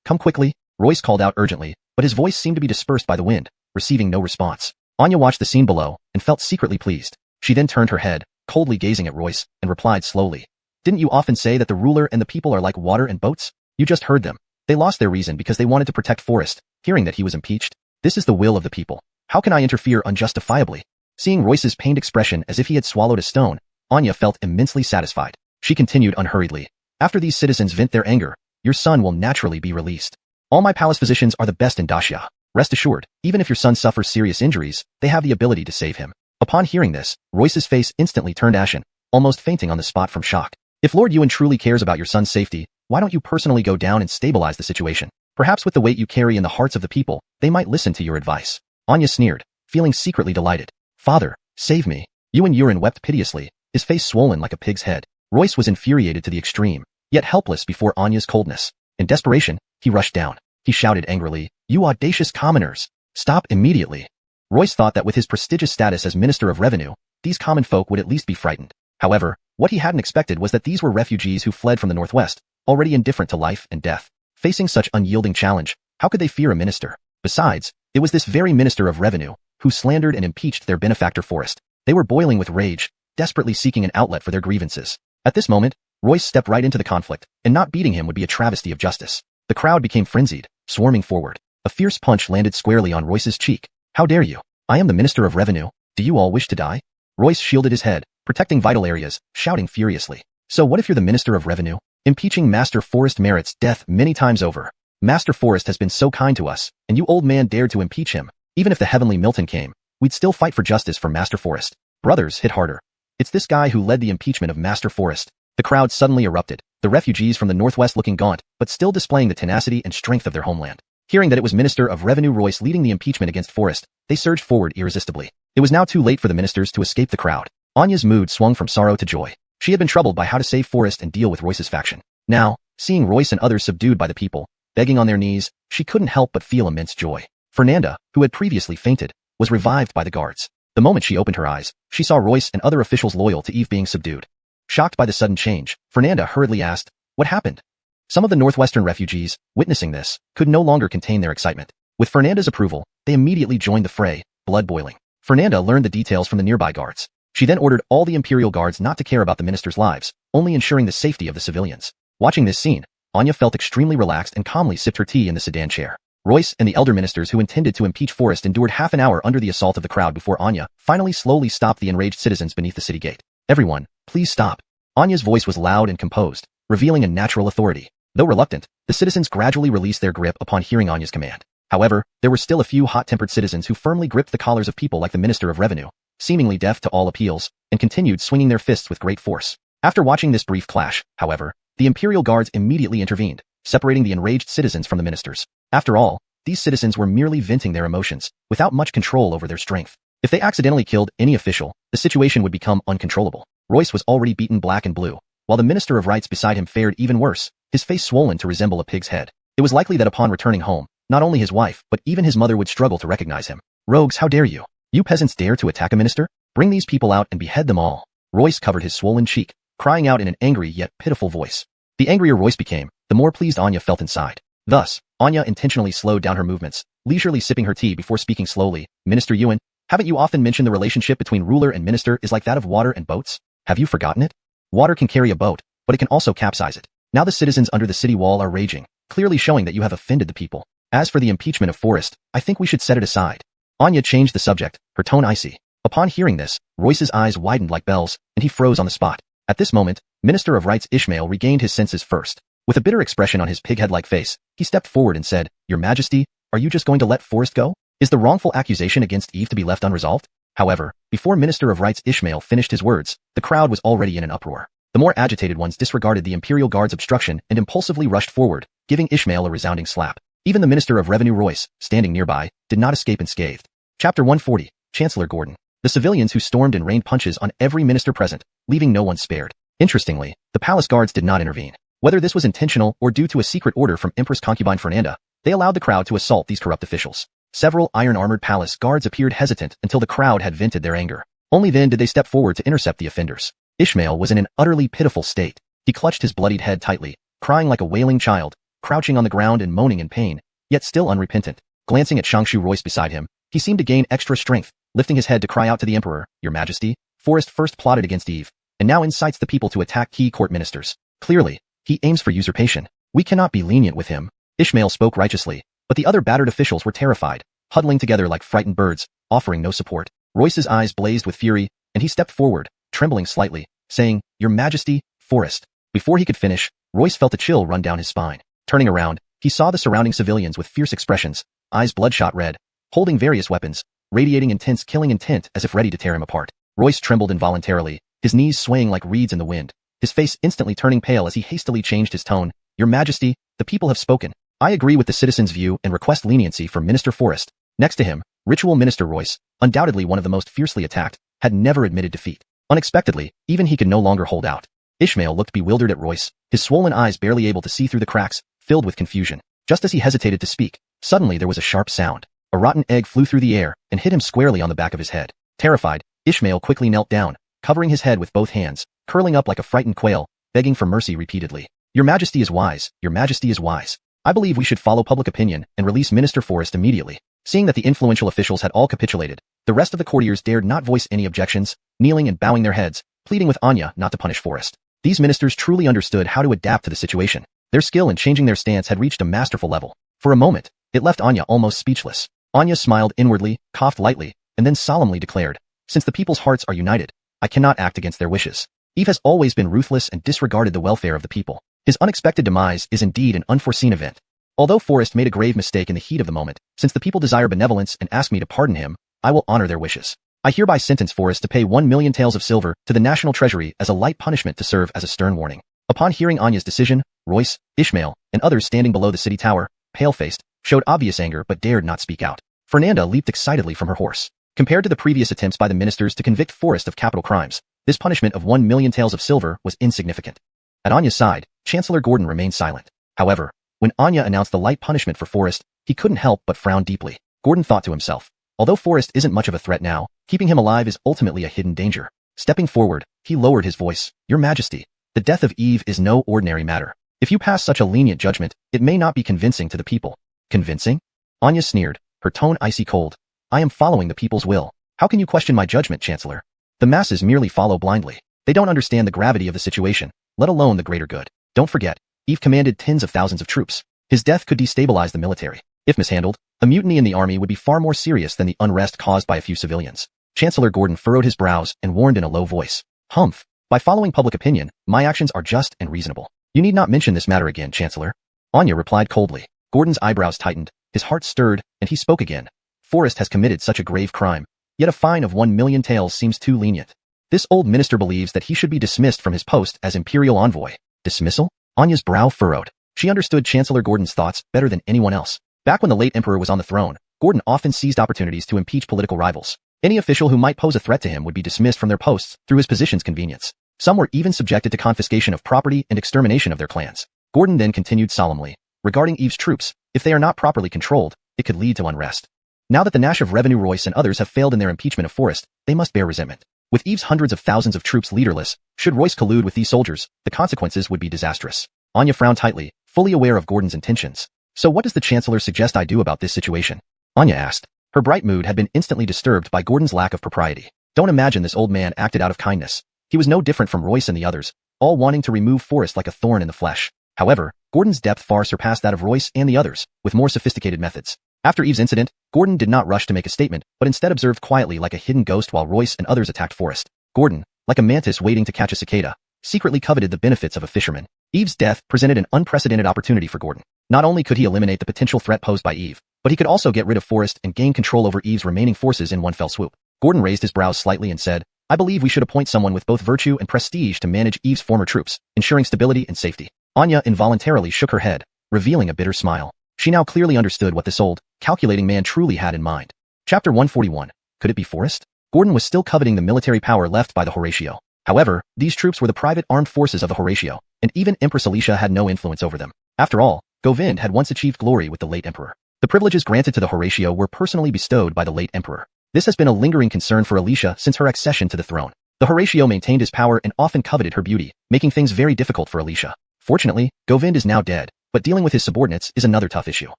come quickly." Royce called out urgently, but his voice seemed to be dispersed by the wind, receiving no response. Anya watched the scene below and felt secretly pleased. She then turned her head, coldly gazing at Royce, and replied slowly, "Didn't you often say that the ruler and the people are like water and boats? You just heard them. They lost their reason because they wanted to protect Forrest, hearing that he was impeached. This is the will of the people. How can I interfere unjustifiably?" Seeing Royce's pained expression as if he had swallowed a stone, Anya felt immensely satisfied. She continued unhurriedly, "After these citizens vent their anger, your son will naturally be released. All my palace physicians are the best in Daxia. Rest assured, even if your son suffers serious injuries, they have the ability to save him." Upon hearing this, Royce's face instantly turned ashen, almost fainting on the spot from shock. "If Lord Yuan truly cares about your son's safety, why don't you personally go down and stabilize the situation? Perhaps with the weight you carry in the hearts of the people, they might listen to your advice." Anya sneered, feeling secretly delighted. "Father, save me." Yuan wept piteously, his face swollen like a pig's head. Royce was infuriated to the extreme, yet helpless before Anya's coldness. In desperation, he rushed down. He shouted angrily, "You audacious commoners! Stop immediately!" Royce thought that with his prestigious status as Minister of Revenue, these common folk would at least be frightened. However, what he hadn't expected was that these were refugees who fled from the Northwest, already indifferent to life and death. Facing such unyielding challenge, how could they fear a minister? Besides, it was this very Minister of Revenue who slandered and impeached their benefactor Forrest. They were boiling with rage, desperately seeking an outlet for their grievances. At this moment, Royce stepped right into the conflict, and not beating him would be a travesty of justice. The crowd became frenzied, swarming forward. A fierce punch landed squarely on Royce's cheek. "How dare you? I am the Minister of Revenue. Do you all wish to die?" Royce shielded his head, protecting vital areas, shouting furiously. "So what if you're the Minister of Revenue? Impeaching Master Forrest merits death many times over. Master Forrest has been so kind to us, and you old man dared to impeach him. Even if the heavenly Milton came, we'd still fight for justice for Master Forrest." Brothers hit harder. "It's this guy who led the impeachment of Master Forrest." The crowd suddenly erupted, the refugees from the Northwest looking gaunt, but still displaying the tenacity and strength of their homeland. Hearing that it was Minister of Revenue Royce leading the impeachment against Forrest, they surged forward irresistibly. It was now too late for the ministers to escape the crowd. Anya's mood swung from sorrow to joy. She had been troubled by how to save Forrest and deal with Royce's faction. Now, seeing Royce and others subdued by the people, begging on their knees, she couldn't help but feel immense joy. Fernanda, who had previously fainted, was revived by the guards. The moment she opened her eyes, she saw Royce and other officials loyal to Eve being subdued. Shocked by the sudden change, Fernanda hurriedly asked, "What happened?" Some of the Northwestern refugees, witnessing this, could no longer contain their excitement. With Fernanda's approval, they immediately joined the fray, blood boiling. Fernanda learned the details from the nearby guards. She then ordered all the imperial guards not to care about the ministers' lives, only ensuring the safety of the civilians. Watching this scene, Anya felt extremely relaxed and calmly sipped her tea in the sedan chair. Royce and the elder ministers who intended to impeach Forrest endured half an hour under the assault of the crowd before Anya finally slowly stopped the enraged citizens beneath the city gate. "Everyone, please stop." Anya's voice was loud and composed, revealing a natural authority. Though reluctant, the citizens gradually released their grip upon hearing Anya's command. However, there were still a few hot-tempered citizens who firmly gripped the collars of people like the Minister of Revenue, seemingly deaf to all appeals, and continued swinging their fists with great force. After watching this brief clash, however, the imperial guards immediately intervened, separating the enraged citizens from the ministers. After all, these citizens were merely venting their emotions, without much control over their strength. If they accidentally killed any official, the situation would become uncontrollable. Royce was already beaten black and blue, while the Minister of Rights beside him fared even worse, his face swollen to resemble a pig's head. It was likely that upon returning home, not only his wife, but even his mother would struggle to recognize him. "Rogues, how dare you? You peasants dare to attack a minister? Bring these people out and behead them all." Royce covered his swollen cheek, crying out in an angry yet pitiful voice. The angrier Royce became, the more pleased Anya felt inside. Thus, Anya intentionally slowed down her movements, leisurely sipping her tea before speaking slowly. Minister Yuan, haven't you often mentioned the relationship between ruler and minister is like that of water and boats? Have you forgotten it? Water can carry a boat, but it can also capsize it. Now the citizens under the city wall are raging, clearly showing that you have offended the people. As for the impeachment of Forrest, I think we should set it aside. Anya changed the subject, her tone icy. Upon hearing this, Royce's eyes widened like bells, and he froze on the spot. At this moment, Minister of Rights Ishmael regained his senses first. With a bitter expression on his pighead-like face, he stepped forward and said, Your Majesty, are you just going to let Forrest go? Is the wrongful accusation against Eve to be left unresolved? However, before Minister of Rights Ishmael finished his words, the crowd was already in an uproar. The more agitated ones disregarded the Imperial Guard's obstruction and impulsively rushed forward, giving Ishmael a resounding slap. Even the Minister of Revenue Royce, standing nearby, did not escape unscathed. Chapter 140, Chancellor Gordon. The civilians who stormed and rained punches on every minister present, leaving no one spared. Interestingly, the palace guards did not intervene. Whether this was intentional or due to a secret order from Empress concubine Fernanda, they allowed the crowd to assault these corrupt officials. Several iron-armored palace guards appeared hesitant until the crowd had vented their anger. Only then did they step forward to intercept the offenders. Ishmael was in an utterly pitiful state. He clutched his bloodied head tightly, crying like a wailing child, crouching on the ground and moaning in pain, yet still unrepentant. Glancing at Shangshu Royce beside him, he seemed to gain extra strength, lifting his head to cry out to the Emperor, Your Majesty, Forrest first plotted against Eve, and now incites the people to attack key court ministers. Clearly, he aims for usurpation. We cannot be lenient with him. Ishmael spoke righteously, but the other battered officials were terrified, huddling together like frightened birds, offering no support. Royce's eyes blazed with fury, and he stepped forward, trembling slightly, saying, Your Majesty, Forrest. Before he could finish, Royce felt a chill run down his spine. Turning around, he saw the surrounding civilians with fierce expressions, eyes bloodshot red, holding various weapons, radiating intense killing intent as if ready to tear him apart. Royce trembled involuntarily, his knees swaying like reeds in the wind, his face instantly turning pale as he hastily changed his tone. Your Majesty, the people have spoken. I agree with the citizens' view and request leniency for Minister Forrest. Next to him, Ritual Minister Royce, undoubtedly one of the most fiercely attacked, had never admitted defeat. Unexpectedly, even he could no longer hold out. Ishmael looked bewildered at Royce, his swollen eyes barely able to see through the cracks, filled with confusion. Just as he hesitated to speak, suddenly there was a sharp sound. A rotten egg flew through the air and hit him squarely on the back of his head. Terrified, Ishmael quickly knelt down, covering his head with both hands, curling up like a frightened quail, begging for mercy repeatedly. Your Majesty is wise, Your Majesty is wise. I believe we should follow public opinion and release Minister Forrest immediately. Seeing that the influential officials had all capitulated, the rest of the courtiers dared not voice any objections, kneeling and bowing their heads, pleading with Anya not to punish Forrest. These ministers truly understood how to adapt to the situation. Their skill in changing their stance had reached a masterful level. For a moment, it left Anya almost speechless. Anya smiled inwardly, coughed lightly, and then solemnly declared, Since the people's hearts are united, I cannot act against their wishes. Eve has always been ruthless and disregarded the welfare of the people. His unexpected demise is indeed an unforeseen event. Although Forrest made a grave mistake in the heat of the moment, since the people desire benevolence and ask me to pardon him, I will honor their wishes. I hereby sentence Forrest to pay 1 million taels of silver to the national treasury as a light punishment to serve as a stern warning. Upon hearing Anya's decision, Royce, Ishmael, and others standing below the city tower, pale-faced, showed obvious anger but dared not speak out. Fernanda leaped excitedly from her horse. Compared to the previous attempts by the ministers to convict Forrest of capital crimes, this punishment of 1 million taels of silver was insignificant. At Anya's side, Chancellor Gordon remained silent. However, when Anya announced the light punishment for Forrest, he couldn't help but frown deeply. Gordon thought to himself, although Forrest isn't much of a threat now, keeping him alive is ultimately a hidden danger. Stepping forward, he lowered his voice. Your Majesty, the death of Eve is no ordinary matter. If you pass such a lenient judgment, it may not be convincing to the people. Convincing? Anya sneered, her tone icy cold. I am following the people's will. How can you question my judgment, Chancellor? The masses merely follow blindly. They don't understand the gravity of the situation, let alone the greater good. Don't forget, Eve commanded tens of thousands of troops. His death could destabilize the military. If mishandled, a mutiny in the army would be far more serious than the unrest caused by a few civilians. Chancellor Gordon furrowed his brows and warned in a low voice. Humph. By following public opinion, my actions are just and reasonable. You need not mention this matter again, Chancellor. Anya replied coldly. Gordon's eyebrows tightened, his heart stirred, and he spoke again. Forrest has committed such a grave crime, yet a fine of 1 million taels seems too lenient. This old minister believes that he should be dismissed from his post as imperial envoy. Dismissal? Anya's brow furrowed. She understood Chancellor Gordon's thoughts better than anyone else. Back when the late emperor was on the throne, Gordon often seized opportunities to impeach political rivals. Any official who might pose a threat to him would be dismissed from their posts through his position's convenience. Some were even subjected to confiscation of property and extermination of their clans. Gordon then continued solemnly. Regarding Eve's troops, if they are not properly controlled, it could lead to unrest. Now that the Nash of Revenue Royce and others have failed in their impeachment of Forrest, they must bear resentment. With Eve's hundreds of thousands of troops leaderless, should Royce collude with these soldiers, the consequences would be disastrous. Anya frowned tightly, fully aware of Gordon's intentions. So what does the Chancellor suggest I do about this situation? Anya asked. Her bright mood had been instantly disturbed by Gordon's lack of propriety. Don't imagine this old man acted out of kindness. He was no different from Royce and the others, all wanting to remove Forrest like a thorn in the flesh. However, Gordon's depth far surpassed that of Royce and the others, with more sophisticated methods. After Eve's incident, Gordon did not rush to make a statement, but instead observed quietly like a hidden ghost while Royce and others attacked Forrest. Gordon, like a mantis waiting to catch a cicada, secretly coveted the benefits of a fisherman. Eve's death presented an unprecedented opportunity for Gordon. Not only could he eliminate the potential threat posed by Eve, but he could also get rid of Forrest and gain control over Eve's remaining forces in one fell swoop. Gordon raised his brows slightly and said, I believe we should appoint someone with both virtue and prestige to manage Eve's former troops, ensuring stability and safety. Anya involuntarily shook her head, revealing a bitter smile. She now clearly understood what this old, calculating man truly had in mind. Chapter 141. Could it be Forrest? Gordon was still coveting the military power left by the Horatio. However, these troops were the private armed forces of the Horatio, and even Empress Alicia had no influence over them. After all, Govind had once achieved glory with the late emperor. The privileges granted to the Horatio were personally bestowed by the late emperor. This has been a lingering concern for Alicia since her accession to the throne. The Horatio maintained his power and often coveted her beauty, making things very difficult for Alicia. Fortunately, Govind is now dead, but dealing with his subordinates is another tough issue.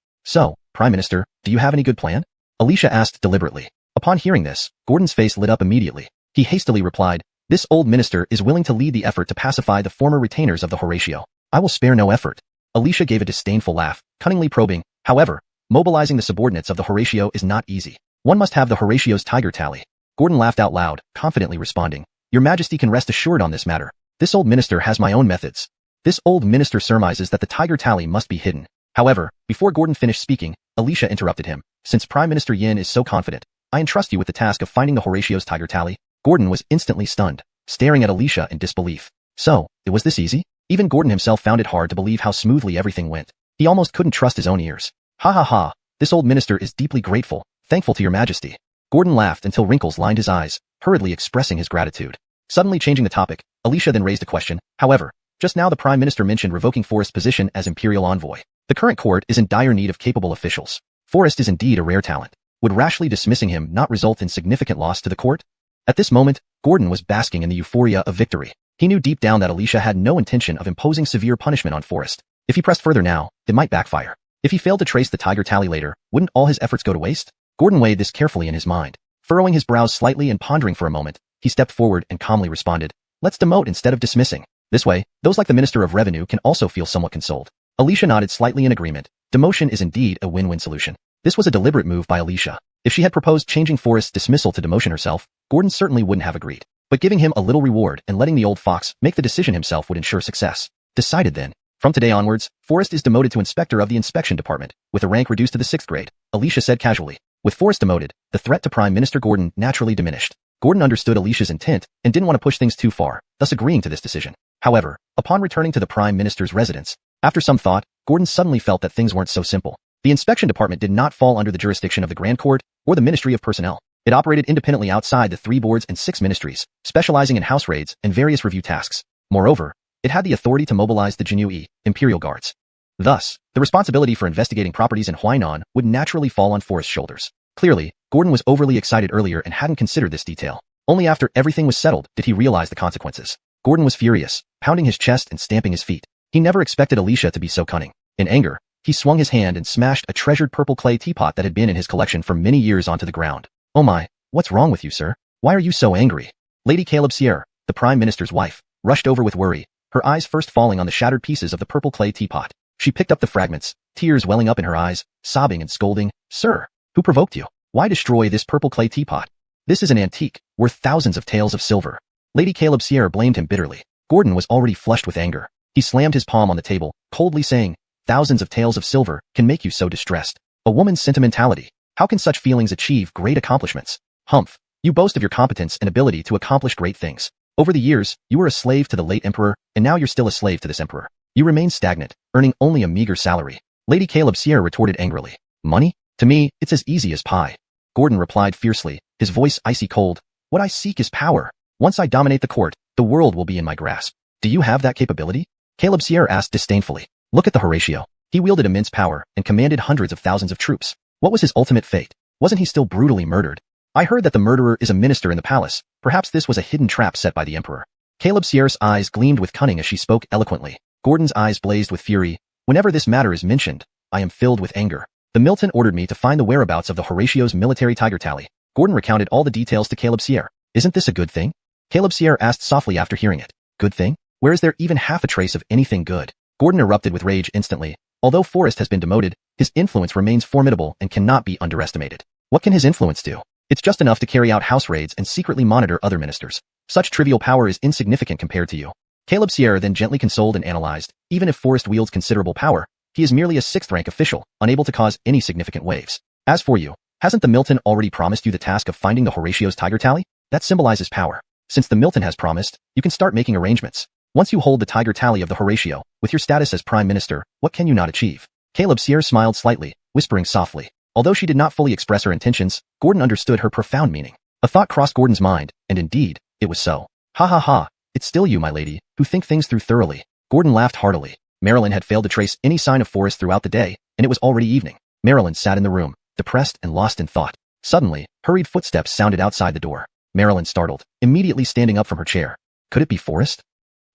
So, Prime Minister, do you have any good plan? Alicia asked deliberately. Upon hearing this, Gordon's face lit up immediately. He hastily replied, This old minister is willing to lead the effort to pacify the former retainers of the Horatio. I will spare no effort. Alicia gave a disdainful laugh, cunningly probing. However, mobilizing the subordinates of the Horatio is not easy. One must have the Horatio's tiger tally. Gordon laughed out loud, confidently responding, Your Majesty can rest assured on this matter. This old minister has my own methods. This old minister surmises that the tiger tally must be hidden. However, before Gordon finished speaking, Alicia interrupted him. Since Prime Minister Yin is so confident, I entrust you with the task of finding the Horatio's tiger tally. Gordon was instantly stunned, staring at Alicia in disbelief. So, it was this easy? Even Gordon himself found it hard to believe how smoothly everything went. He almost couldn't trust his own ears. Ha ha ha, this old minister is deeply grateful, thankful to your Majesty. Gordon laughed until wrinkles lined his eyes, hurriedly expressing his gratitude. Suddenly changing the topic, Alicia then raised a question. However, just now the Prime Minister mentioned revoking Forrest's position as Imperial Envoy. The current court is in dire need of capable officials. Forrest is indeed a rare talent. Would rashly dismissing him not result in significant loss to the court? At this moment, Gordon was basking in the euphoria of victory. He knew deep down that Alicia had no intention of imposing severe punishment on Forrest. If he pressed further now, it might backfire. If he failed to trace the tiger tally later, wouldn't all his efforts go to waste? Gordon weighed this carefully in his mind. Furrowing his brows slightly and pondering for a moment, he stepped forward and calmly responded, Let's demote instead of dismissing. This way, those like the Minister of Revenue can also feel somewhat consoled. Alicia nodded slightly in agreement. Demotion is indeed a win-win solution. This was a deliberate move by Alicia. If she had proposed changing Forrest's dismissal to demotion herself, Gordon certainly wouldn't have agreed. But giving him a little reward and letting the old fox make the decision himself would ensure success. Decided then. From today onwards, Forrest is demoted to Inspector of the Inspection Department, with a rank reduced to the 6th grade, Alicia said casually. With Forrest demoted, the threat to Prime Minister Gordon naturally diminished. Gordon understood Alicia's intent and didn't want to push things too far, thus agreeing to this decision. However, upon returning to the Prime Minister's residence, after some thought, Gordon suddenly felt that things weren't so simple. The Inspection Department did not fall under the jurisdiction of the Grand Court or the Ministry of Personnel. It operated independently outside the 3 boards and 6 ministries, specializing in house raids and various review tasks. Moreover, it had the authority to mobilize the Jinyiwei, imperial guards. Thus, the responsibility for investigating properties in Huainan would naturally fall on Forrest's shoulders. Clearly, Gordon was overly excited earlier and hadn't considered this detail. Only after everything was settled did he realize the consequences. Gordon was furious, pounding his chest and stamping his feet. He never expected Alicia to be so cunning. In anger, he swung his hand and smashed a treasured purple clay teapot that had been in his collection for many years onto the ground. Oh my, what's wrong with you, sir? Why are you so angry? Lady Caleb-Sierre, the Prime Minister's wife, rushed over with worry, her eyes first falling on the shattered pieces of the purple clay teapot. She picked up the fragments, tears welling up in her eyes, sobbing and scolding, Sir, who provoked you? Why destroy this purple clay teapot? This is an antique, worth thousands of taels of silver. Lady Caleb-Sierre blamed him bitterly. Gordon was already flushed with anger. He slammed his palm on the table, coldly saying, Thousands of taels of silver can make you so distressed. A woman's sentimentality. How can such feelings achieve great accomplishments? Humph. You boast of your competence and ability to accomplish great things. Over the years, you were a slave to the late emperor, and now you're still a slave to this emperor. You remain stagnant, earning only a meager salary. Lady Caleb-Sierre retorted angrily. Money? To me, it's as easy as pie. Gordon replied fiercely, his voice icy cold. What I seek is power. Once I dominate the court, the world will be in my grasp. Do you have that capability? Caleb-Sierre asked disdainfully. Look at the Horatio. He wielded immense power and commanded hundreds of thousands of troops. What was his ultimate fate? Wasn't he still brutally murdered? I heard that the murderer is a minister in the palace. Perhaps this was a hidden trap set by the emperor. Caleb-Sierre's eyes gleamed with cunning as she spoke eloquently. Gordon's eyes blazed with fury. Whenever this matter is mentioned, I am filled with anger. The Milton ordered me to find the whereabouts of the Horatio's military tiger tally. Gordon recounted all the details to Caleb Sierre. Isn't this a good thing? Caleb Sierre asked softly after hearing it. Good thing? Where is there even half a trace of anything good? Gordon erupted with rage instantly. Although Forrest has been demoted, his influence remains formidable and cannot be underestimated. What can his influence do? It's just enough to carry out house raids and secretly monitor other ministers. Such trivial power is insignificant compared to you. Caleb Sierre then gently consoled and analyzed. Even if Forrest wields considerable power, he is merely a 6th-rank official, unable to cause any significant waves. As for you, hasn't the Milton already promised you the task of finding the Horatio's tiger tally? That symbolizes power. Since the Milton has promised, you can start making arrangements. Once you hold the tiger tally of the Horatio, with your status as prime minister, what can you not achieve? Caleb Sierre smiled slightly, whispering softly. Although she did not fully express her intentions, Gordon understood her profound meaning. A thought crossed Gordon's mind, and indeed, it was so. Ha ha ha, it's still you, my lady, who think things through thoroughly. Gordon laughed heartily. Marilyn had failed to trace any sign of Forrest throughout the day, and it was already evening. Marilyn sat in the room, depressed and lost in thought. Suddenly, hurried footsteps sounded outside the door. Marilyn startled, immediately standing up from her chair. Could it be Forrest?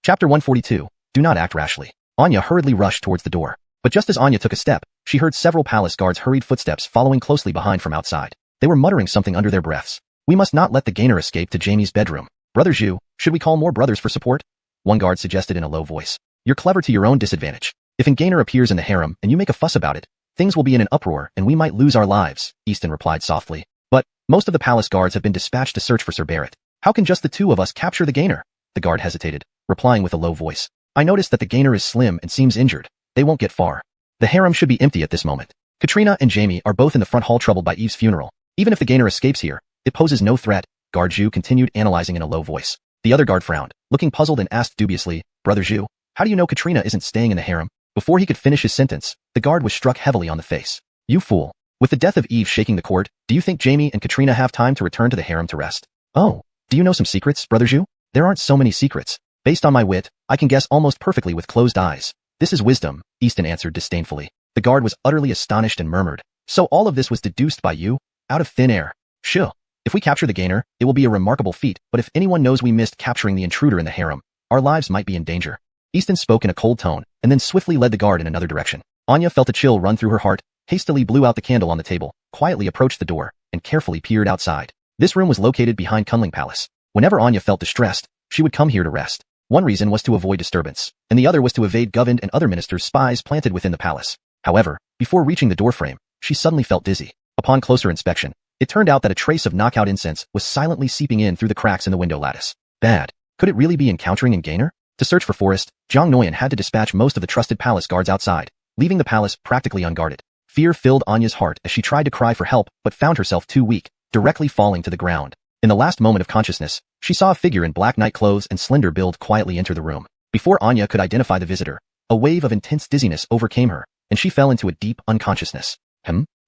Chapter 142. Do not act rashly. Anya hurriedly rushed towards the door. But just as Anya took a step, she heard several palace guards' hurried footsteps following closely behind from outside. They were muttering something under their breaths. We must not let the gainer escape to Jamie's bedroom. Brother Zhu, should we call more brothers for support? One guard suggested in a low voice. You're clever to your own disadvantage. If a gainer appears in the harem and you make a fuss about it, things will be in an uproar and we might lose our lives, Easton replied softly. But most of the palace guards have been dispatched to search for Sir Barrett. How can just the two of us capture the gainer? The guard hesitated, replying with a low voice. I noticed that the gainer is slim and seems injured. They won't get far. The harem should be empty at this moment. Katrina and Jamie are both in the front hall troubled by Eve's funeral. Even if the gainer escapes here, it poses no threat. Guard Zhu continued analyzing in a low voice. The other guard frowned, looking puzzled and asked dubiously, Brother Zhu, how do you know Katrina isn't staying in the harem? Before he could finish his sentence, the guard was struck heavily on the face. You fool. With the death of Eve shaking the court, do you think Jamie and Katrina have time to return to the harem to rest? Oh, do you know some secrets, Brother Zhu? There aren't so many secrets. Based on my wit, I can guess almost perfectly with closed eyes. This is wisdom, Easton answered disdainfully. The guard was utterly astonished and murmured. So all of this was deduced by you? Out of thin air. Sure. If we capture the gainer, it will be a remarkable feat, but if anyone knows we missed capturing the intruder in the harem, our lives might be in danger. Easton spoke in a cold tone, and then swiftly led the guard in another direction. Anya felt a chill run through her heart, hastily blew out the candle on the table, quietly approached the door, and carefully peered outside. This room was located behind Kunling Palace. Whenever Anya felt distressed, she would come here to rest. One reason was to avoid disturbance, and the other was to evade Govind and other ministers' spies planted within the palace. However, before reaching the doorframe, she suddenly felt dizzy. Upon closer inspection, it turned out that a trace of knockout incense was silently seeping in through the cracks in the window lattice. Bad. Could it really be encountering in gainer? To search for Forrest, Zhang Nguyen had to dispatch most of the trusted palace guards outside, leaving the palace practically unguarded. Fear filled Anya's heart as she tried to cry for help but found herself too weak, directly falling to the ground. In the last moment of consciousness, she saw a figure in black night clothes and slender build quietly enter the room. Before Anya could identify the visitor, a wave of intense dizziness overcame her, and she fell into a deep unconsciousness.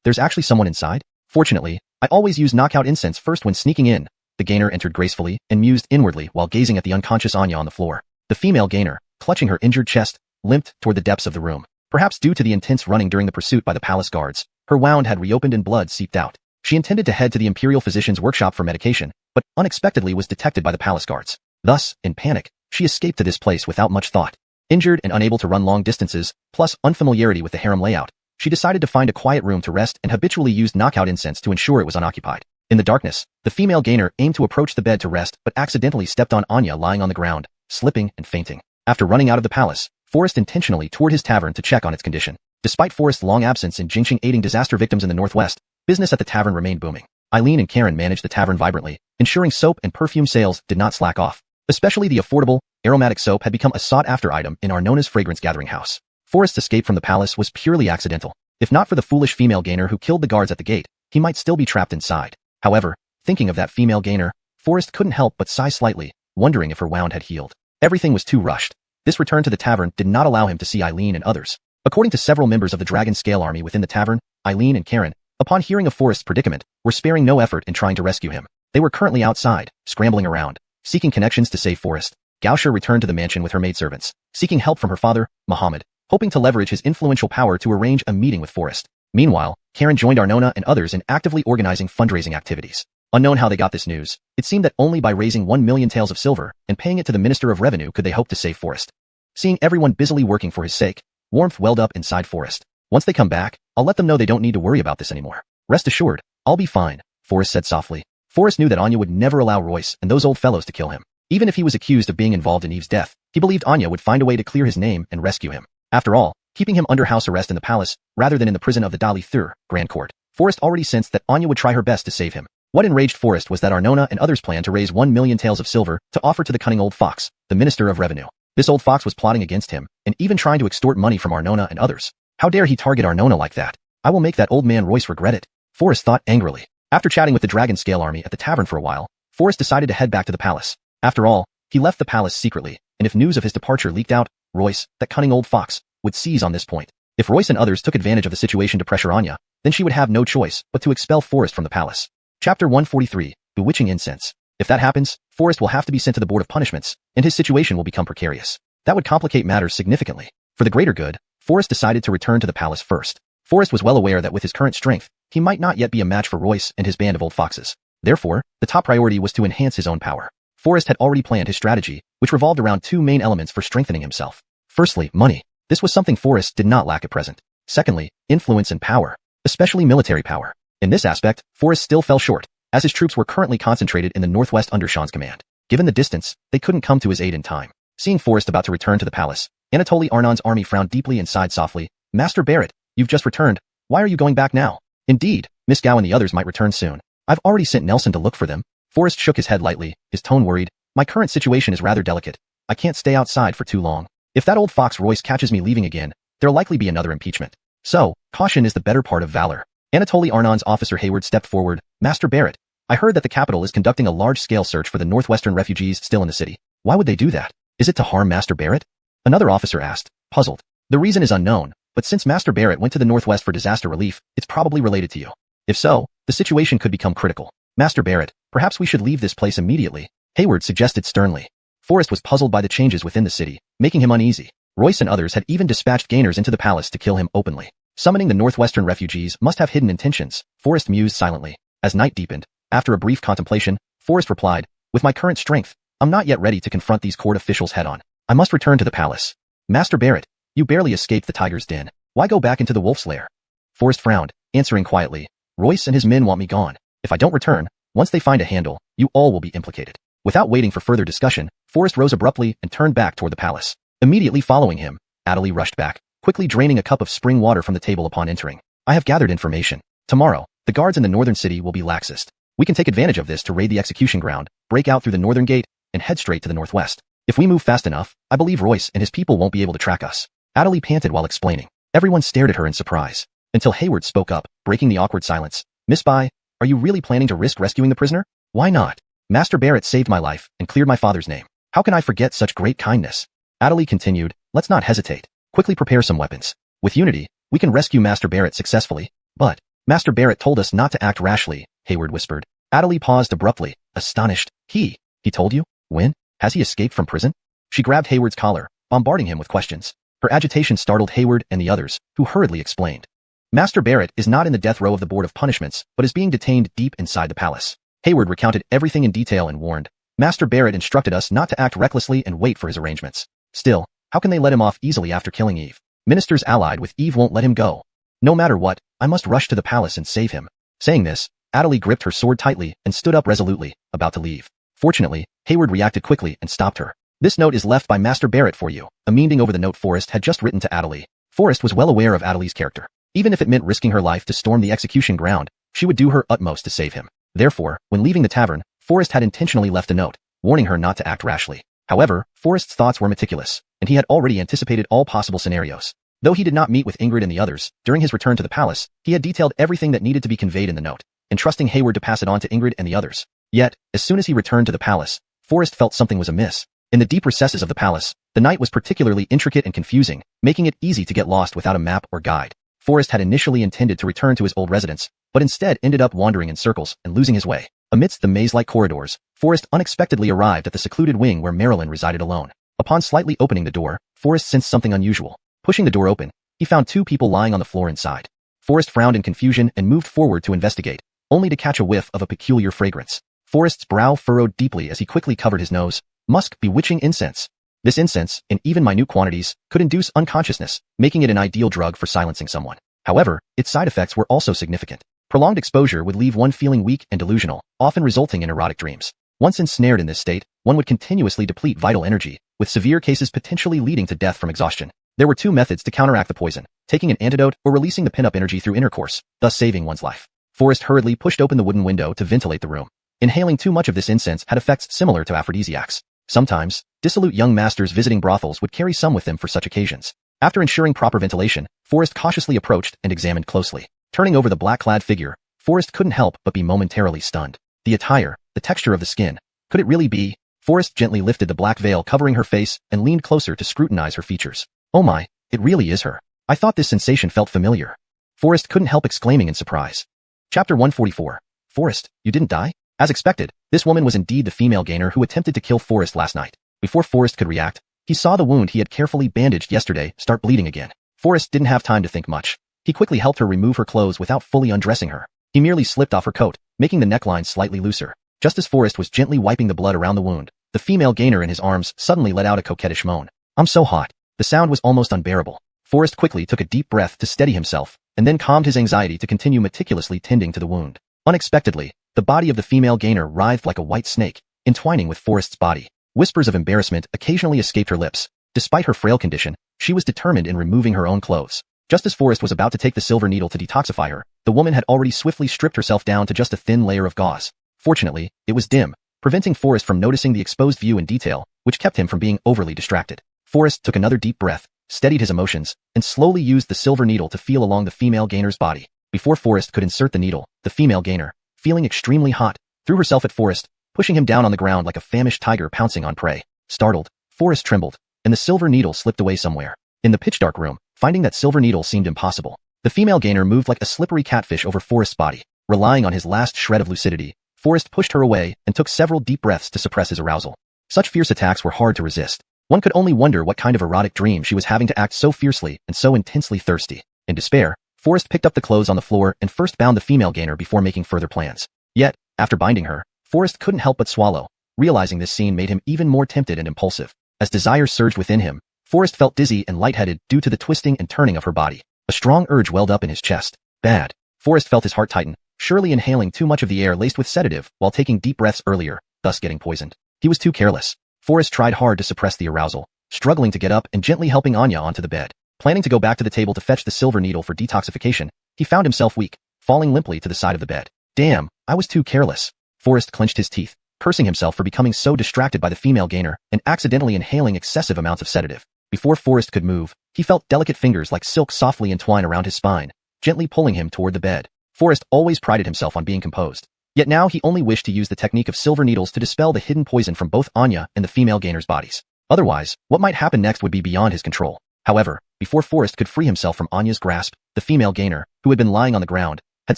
There's actually someone inside? Fortunately, I always use knockout incense first when sneaking in. The gainer entered gracefully and mused inwardly while gazing at the unconscious Anya on the floor. The female gainer, clutching her injured chest, limped toward the depths of the room. Perhaps due to the intense running during the pursuit by the palace guards, her wound had reopened and blood seeped out. She intended to head to the imperial physician's workshop for medication, but unexpectedly was detected by the palace guards. Thus, in panic, she escaped to this place without much thought. Injured and unable to run long distances, plus unfamiliarity with the harem layout, she decided to find a quiet room to rest and habitually used knockout incense to ensure it was unoccupied. In the darkness, the female gainer aimed to approach the bed to rest but accidentally stepped on Anya lying on the ground, slipping and fainting. After running out of the palace, Forrest intentionally toured his tavern to check on its condition. Despite Forrest's long absence in Jinyiwei aiding disaster victims in the northwest, business at the tavern remained booming. Eileen and Karen managed the tavern vibrantly, ensuring soap and perfume sales did not slack off. Especially the affordable, aromatic soap had become a sought-after item in Arnona's fragrance gathering house. Forrest's escape from the palace was purely accidental. If not for the foolish female gainer who killed the guards at the gate, he might still be trapped inside. However, thinking of that female gainer, Forrest couldn't help but sigh slightly, wondering if her wound had healed. Everything was too rushed. This return to the tavern did not allow him to see Eileen and others. According to several members of the Dragon Scale army within the tavern, Eileen and Karen, upon hearing of Forrest's predicament, were sparing no effort in trying to rescue him. They were currently outside, scrambling around, seeking connections to save Forrest. Gausha returned to the mansion with her maidservants, seeking help from her father, Muhammad, hoping to leverage his influential power to arrange a meeting with Forrest. Meanwhile, Karen joined Arnona and others in actively organizing fundraising activities. Unknown how they got this news, it seemed that only by raising 1 million taels of silver and paying it to the Minister of Revenue could they hope to save Forrest. Seeing everyone busily working for his sake, Warmth welled up inside Forrest. Once they come back, I'll let them know they don't need to worry about this anymore. Rest assured, I'll be fine, Forrest said softly. Forrest knew that Anya would never allow Royce and those old fellows to kill him. Even if he was accused of being involved in Eve's death, he believed Anya would find a way to clear his name and rescue him. After all, keeping him under house arrest in the palace, rather than in the prison of the Dali Thur, Grand Court. Forrest already sensed that Anya would try her best to save him. What enraged Forrest was that Arnona and others planned to raise 1,000,000 taels of silver to offer to the cunning old fox, the Minister of Revenue. This old fox was plotting against him, and even trying to extort money from Arnona and others. How dare he target Arnona like that? I will make that old man Royce regret it, Forrest thought angrily. After chatting with the Dragon Scale army at the tavern for a while, Forrest decided to head back to the palace. After all, he left the palace secretly, and if news of his departure leaked out, Royce, that cunning old fox, would seize on this point. If Royce and others took advantage of the situation to pressure Anya, then she would have no choice but to expel Forrest from the palace. Chapter 143, Bewitching Incense. If that happens, Forrest will have to be sent to the Board of Punishments, and his situation will become precarious. That would complicate matters significantly. For the greater good, Forrest decided to return to the palace first. Forrest was well aware that with his current strength, he might not yet be a match for Royce and his band of old foxes. Therefore, the top priority was to enhance his own power. Forrest had already planned his strategy, which revolved around two main elements for strengthening himself. Firstly, money. This was something Forrest did not lack at present. Secondly, influence and power, especially military power. In this aspect, Forrest still fell short, as his troops were currently concentrated in the northwest under Sean's command. Given the distance, they couldn't come to his aid in time. Seeing Forrest about to return to the palace, Anatoly Arnon's army frowned deeply and sighed softly. Master Barrett, you've just returned. Why are you going back now? Indeed, Miss Gao and the others might return soon. I've already sent Nelson to look for them. Forrest shook his head lightly, his tone worried. My current situation is rather delicate. I can't stay outside for too long. If that old fox Royce catches me leaving again, there'll likely be another impeachment. So, caution is the better part of valor. Anatoly Arnon's officer Hayward stepped forward. Master Barrett, I heard that the capital is conducting a large-scale search for the northwestern refugees still in the city. Why would they do that? Is it to harm Master Barrett? Another officer asked, puzzled. The reason is unknown, but since Master Barrett went to the northwest for disaster relief, it's probably related to you. If so, the situation could become critical. Master Barrett, perhaps we should leave this place immediately, Hayward suggested sternly. Forrest was puzzled by the changes within the city, making him uneasy. Royce and others had even dispatched gainers into the palace to kill him openly. Summoning the northwestern refugees must have hidden intentions, Forrest mused silently. As night deepened, after a brief contemplation, Forrest replied, with my current strength, I'm not yet ready to confront these court officials head-on. I must return to the palace. Master Barrett, you barely escaped the tiger's den. Why go back into the wolf's lair? Forrest frowned, answering quietly, Royce and his men want me gone. If I don't return, once they find a handle, you all will be implicated. Without waiting for further discussion, Forrest rose abruptly and turned back toward the palace. Immediately following him, Adderley rushed back, quickly draining a cup of spring water from the table upon entering. I have gathered information. Tomorrow, the guards in the northern city will be laxist. We can take advantage of this to raid the execution ground, break out through the northern gate, and head straight to the northwest. If we move fast enough, I believe Royce and his people won't be able to track us. Adderley panted while explaining. Everyone stared at her in surprise, until Hayward spoke up, breaking the awkward silence. Miss Bai, are you really planning to risk rescuing the prisoner? Why not? Master Barrett saved my life and cleared my father's name. How can I forget such great kindness? Adderley continued, let's not hesitate. Quickly prepare some weapons. With unity, we can rescue Master Barrett successfully. But, Master Barrett told us not to act rashly, Hayward whispered. Adderley paused abruptly, astonished. He told you? When? Has he escaped from prison? She grabbed Hayward's collar, bombarding him with questions. Her agitation startled Hayward and the others, who hurriedly explained. Master Barrett is not in the death row of the Board of Punishments, but is being detained deep inside the palace. Hayward recounted everything in detail and warned, Master Barrett instructed us not to act recklessly and wait for his arrangements. Still, how can they let him off easily after killing Eve? Ministers allied with Eve won't let him go. No matter what, I must rush to the palace and save him. Saying this, Adderley gripped her sword tightly and stood up resolutely, about to leave. Fortunately, Hayward reacted quickly and stopped her. This note is left by Master Barrett for you, amending over the note Forrest had just written to Adderley. Forrest was well aware of Adderley's character. Even if it meant risking her life to storm the execution ground, she would do her utmost to save him. Therefore, when leaving the tavern, Forrest had intentionally left a note, warning her not to act rashly. However, Forrest's thoughts were meticulous, and he had already anticipated all possible scenarios. Though he did not meet with Ingrid and the others, during his return to the palace, he had detailed everything that needed to be conveyed in the note, entrusting Hayward to pass it on to Ingrid and the others. Yet, as soon as he returned to the palace, Forrest felt something was amiss. In the deep recesses of the palace, the night was particularly intricate and confusing, making it easy to get lost without a map or guide. Forrest had initially intended to return to his old residence, but instead ended up wandering in circles and losing his way. Amidst the maze-like corridors, Forrest unexpectedly arrived at the secluded wing where Marilyn resided alone. Upon slightly opening the door, Forrest sensed something unusual. Pushing the door open, he found two people lying on the floor inside. Forrest frowned in confusion and moved forward to investigate, only to catch a whiff of a peculiar fragrance. Forrest's brow furrowed deeply as he quickly covered his nose. Musk, bewitching incense. This incense, in even minute quantities, could induce unconsciousness, making it an ideal drug for silencing someone. However, its side effects were also significant. Prolonged exposure would leave one feeling weak and delusional, often resulting in erotic dreams. Once ensnared in this state, one would continuously deplete vital energy, with severe cases potentially leading to death from exhaustion. There were two methods to counteract the poison: taking an antidote or releasing the pin-up energy through intercourse, thus saving one's life. Forrest hurriedly pushed open the wooden window to ventilate the room. Inhaling too much of this incense had effects similar to aphrodisiacs. Sometimes, dissolute young masters visiting brothels would carry some with them for such occasions. After ensuring proper ventilation, Forrest cautiously approached and examined closely. Turning over the black-clad figure, Forrest couldn't help but be momentarily stunned. The attire, the texture of the skin. Could it really be? Forrest gently lifted the black veil covering her face and leaned closer to scrutinize her features. Oh my, it really is her. I thought this sensation felt familiar. Forrest couldn't help exclaiming in surprise. Chapter 144. Forrest, you didn't die? As expected, this woman was indeed the female gainer who attempted to kill Forrest last night. Before Forrest could react, he saw the wound he had carefully bandaged yesterday start bleeding again. Forrest didn't have time to think much. He quickly helped her remove her clothes without fully undressing her. He merely slipped off her coat, making the neckline slightly looser. Just as Forrest was gently wiping the blood around the wound, the female gainer in his arms suddenly let out a coquettish moan. I'm so hot. The sound was almost unbearable. Forrest quickly took a deep breath to steady himself, and then calmed his anxiety to continue meticulously tending to the wound. Unexpectedly, the body of the female gainer writhed like a white snake, entwining with Forrest's body. Whispers of embarrassment occasionally escaped her lips. Despite her frail condition, she was determined in removing her own clothes. Just as Forrest was about to take the silver needle to detoxify her, the woman had already swiftly stripped herself down to just a thin layer of gauze. Fortunately, it was dim, preventing Forrest from noticing the exposed view in detail, which kept him from being overly distracted. Forrest took another deep breath, steadied his emotions, and slowly used the silver needle to feel along the female gainer's body. Before Forrest could insert the needle, the female gainer, feeling extremely hot, threw herself at Forrest, pushing him down on the ground like a famished tiger pouncing on prey. Startled, Forrest trembled, and the silver needle slipped away somewhere. In the pitch-dark room, finding that silver needle seemed impossible. The female gainer moved like a slippery catfish over Forrest's body. Relying on his last shred of lucidity, Forrest pushed her away and took several deep breaths to suppress his arousal. Such fierce attacks were hard to resist. One could only wonder what kind of erotic dream she was having to act so fiercely and so intensely thirsty. In despair, Forrest picked up the clothes on the floor and first bound the female gainer before making further plans. Yet, after binding her, Forrest couldn't help but swallow. Realizing this scene made him even more tempted and impulsive. As desire surged within him, Forrest felt dizzy and lightheaded due to the twisting and turning of her body. A strong urge welled up in his chest. Bad. Forrest felt his heart tighten, surely inhaling too much of the air laced with sedative while taking deep breaths earlier, thus getting poisoned. He was too careless. Forrest tried hard to suppress the arousal, struggling to get up and gently helping Anya onto the bed. Planning to go back to the table to fetch the silver needle for detoxification, he found himself weak, falling limply to the side of the bed. Damn, I was too careless. Forrest clenched his teeth, cursing himself for becoming so distracted by the female gainer and accidentally inhaling excessive amounts of sedative. Before Forrest could move, he felt delicate fingers like silk softly entwine around his spine, gently pulling him toward the bed. Forrest always prided himself on being composed. Yet now he only wished to use the technique of silver needles to dispel the hidden poison from both Anya and the female gainer's bodies. Otherwise, what might happen next would be beyond his control. However, before Forrest could free himself from Anya's grasp, the female gainer, who had been lying on the ground, had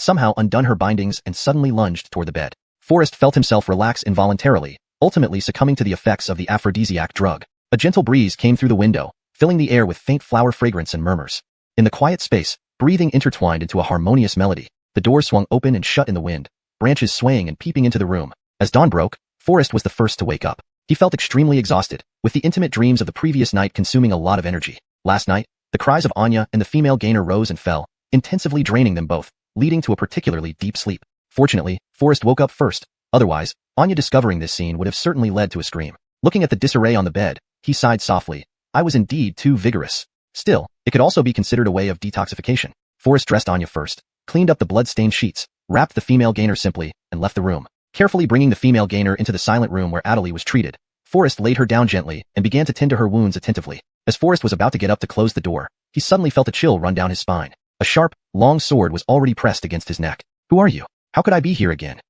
somehow undone her bindings and suddenly lunged toward the bed. Forrest felt himself relax involuntarily, ultimately succumbing to the effects of the aphrodisiac drug. A gentle breeze came through the window, filling the air with faint flower fragrance and murmurs. In the quiet space, breathing intertwined into a harmonious melody. The door swung open and shut in the wind, branches swaying and peeping into the room. As dawn broke, Forrest was the first to wake up. He felt extremely exhausted, with the intimate dreams of the previous night consuming a lot of energy. Last night, the cries of Anya and the female gainer rose and fell, intensively draining them both, leading to a particularly deep sleep. Fortunately, Forrest woke up first. Otherwise, Anya discovering this scene would have certainly led to a scream. Looking at the disarray on the bed, he sighed softly. I was indeed too vigorous. Still, it could also be considered a way of detoxification. Forrest dressed Anya first, cleaned up the blood-stained sheets, wrapped the female gainer simply, and left the room. Carefully bringing the female gainer into the silent room where Adelie was treated, Forrest laid her down gently and began to tend to her wounds attentively. As Forrest was about to get up to close the door, he suddenly felt a chill run down his spine. A sharp, long sword was already pressed against his neck. Who are you? How could I be here again?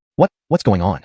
What's going on?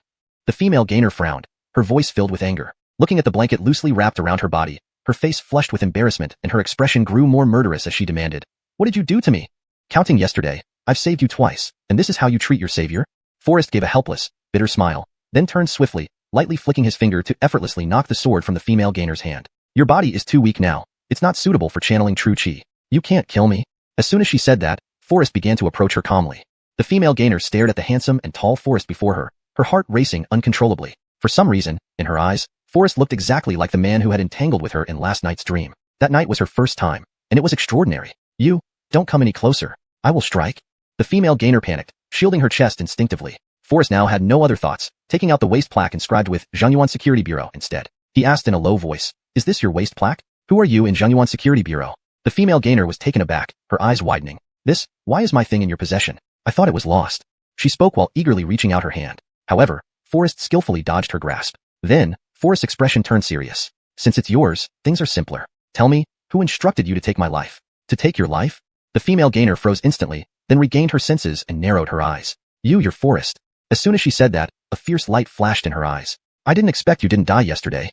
The female gainer frowned, her voice filled with anger. Looking at the blanket loosely wrapped around her body, her face flushed with embarrassment and her expression grew more murderous as she demanded, What did you do to me? Counting yesterday, I've saved you twice, and this is how you treat your savior? Forrest gave a helpless, bitter smile, then turned swiftly, lightly flicking his finger to effortlessly knock the sword from the female gainer's hand. Your body is too weak now. It's not suitable for channeling true chi. You can't kill me. As soon as she said that, Forrest began to approach her calmly. The female gainer stared at the handsome and tall Forrest before her heart racing uncontrollably. For some reason, in her eyes, Forrest looked exactly like the man who had entangled with her in last night's dream. That night was her first time, and it was extraordinary. You, don't come any closer. I will strike. The female gainer panicked, shielding her chest instinctively. Forrest now had no other thoughts, taking out the waist plaque inscribed with Jinyiwei Security Bureau instead. He asked in a low voice, "Is this your waist plaque? Who are you in Jinyiwei Security Bureau?" The female gainer was taken aback, her eyes widening. Why is my thing in your possession? I thought it was lost." She spoke while eagerly reaching out her hand. However, Forrest skillfully dodged her grasp. Then, Forrest's expression turned serious. "Since it's yours, things are simpler. Tell me, who instructed you to take my life?" "To take your life?" The female gainer froze instantly, then regained her senses and narrowed her eyes. You're Forrest." As soon as she said that, a fierce light flashed in her eyes. "I didn't expect you didn't die yesterday."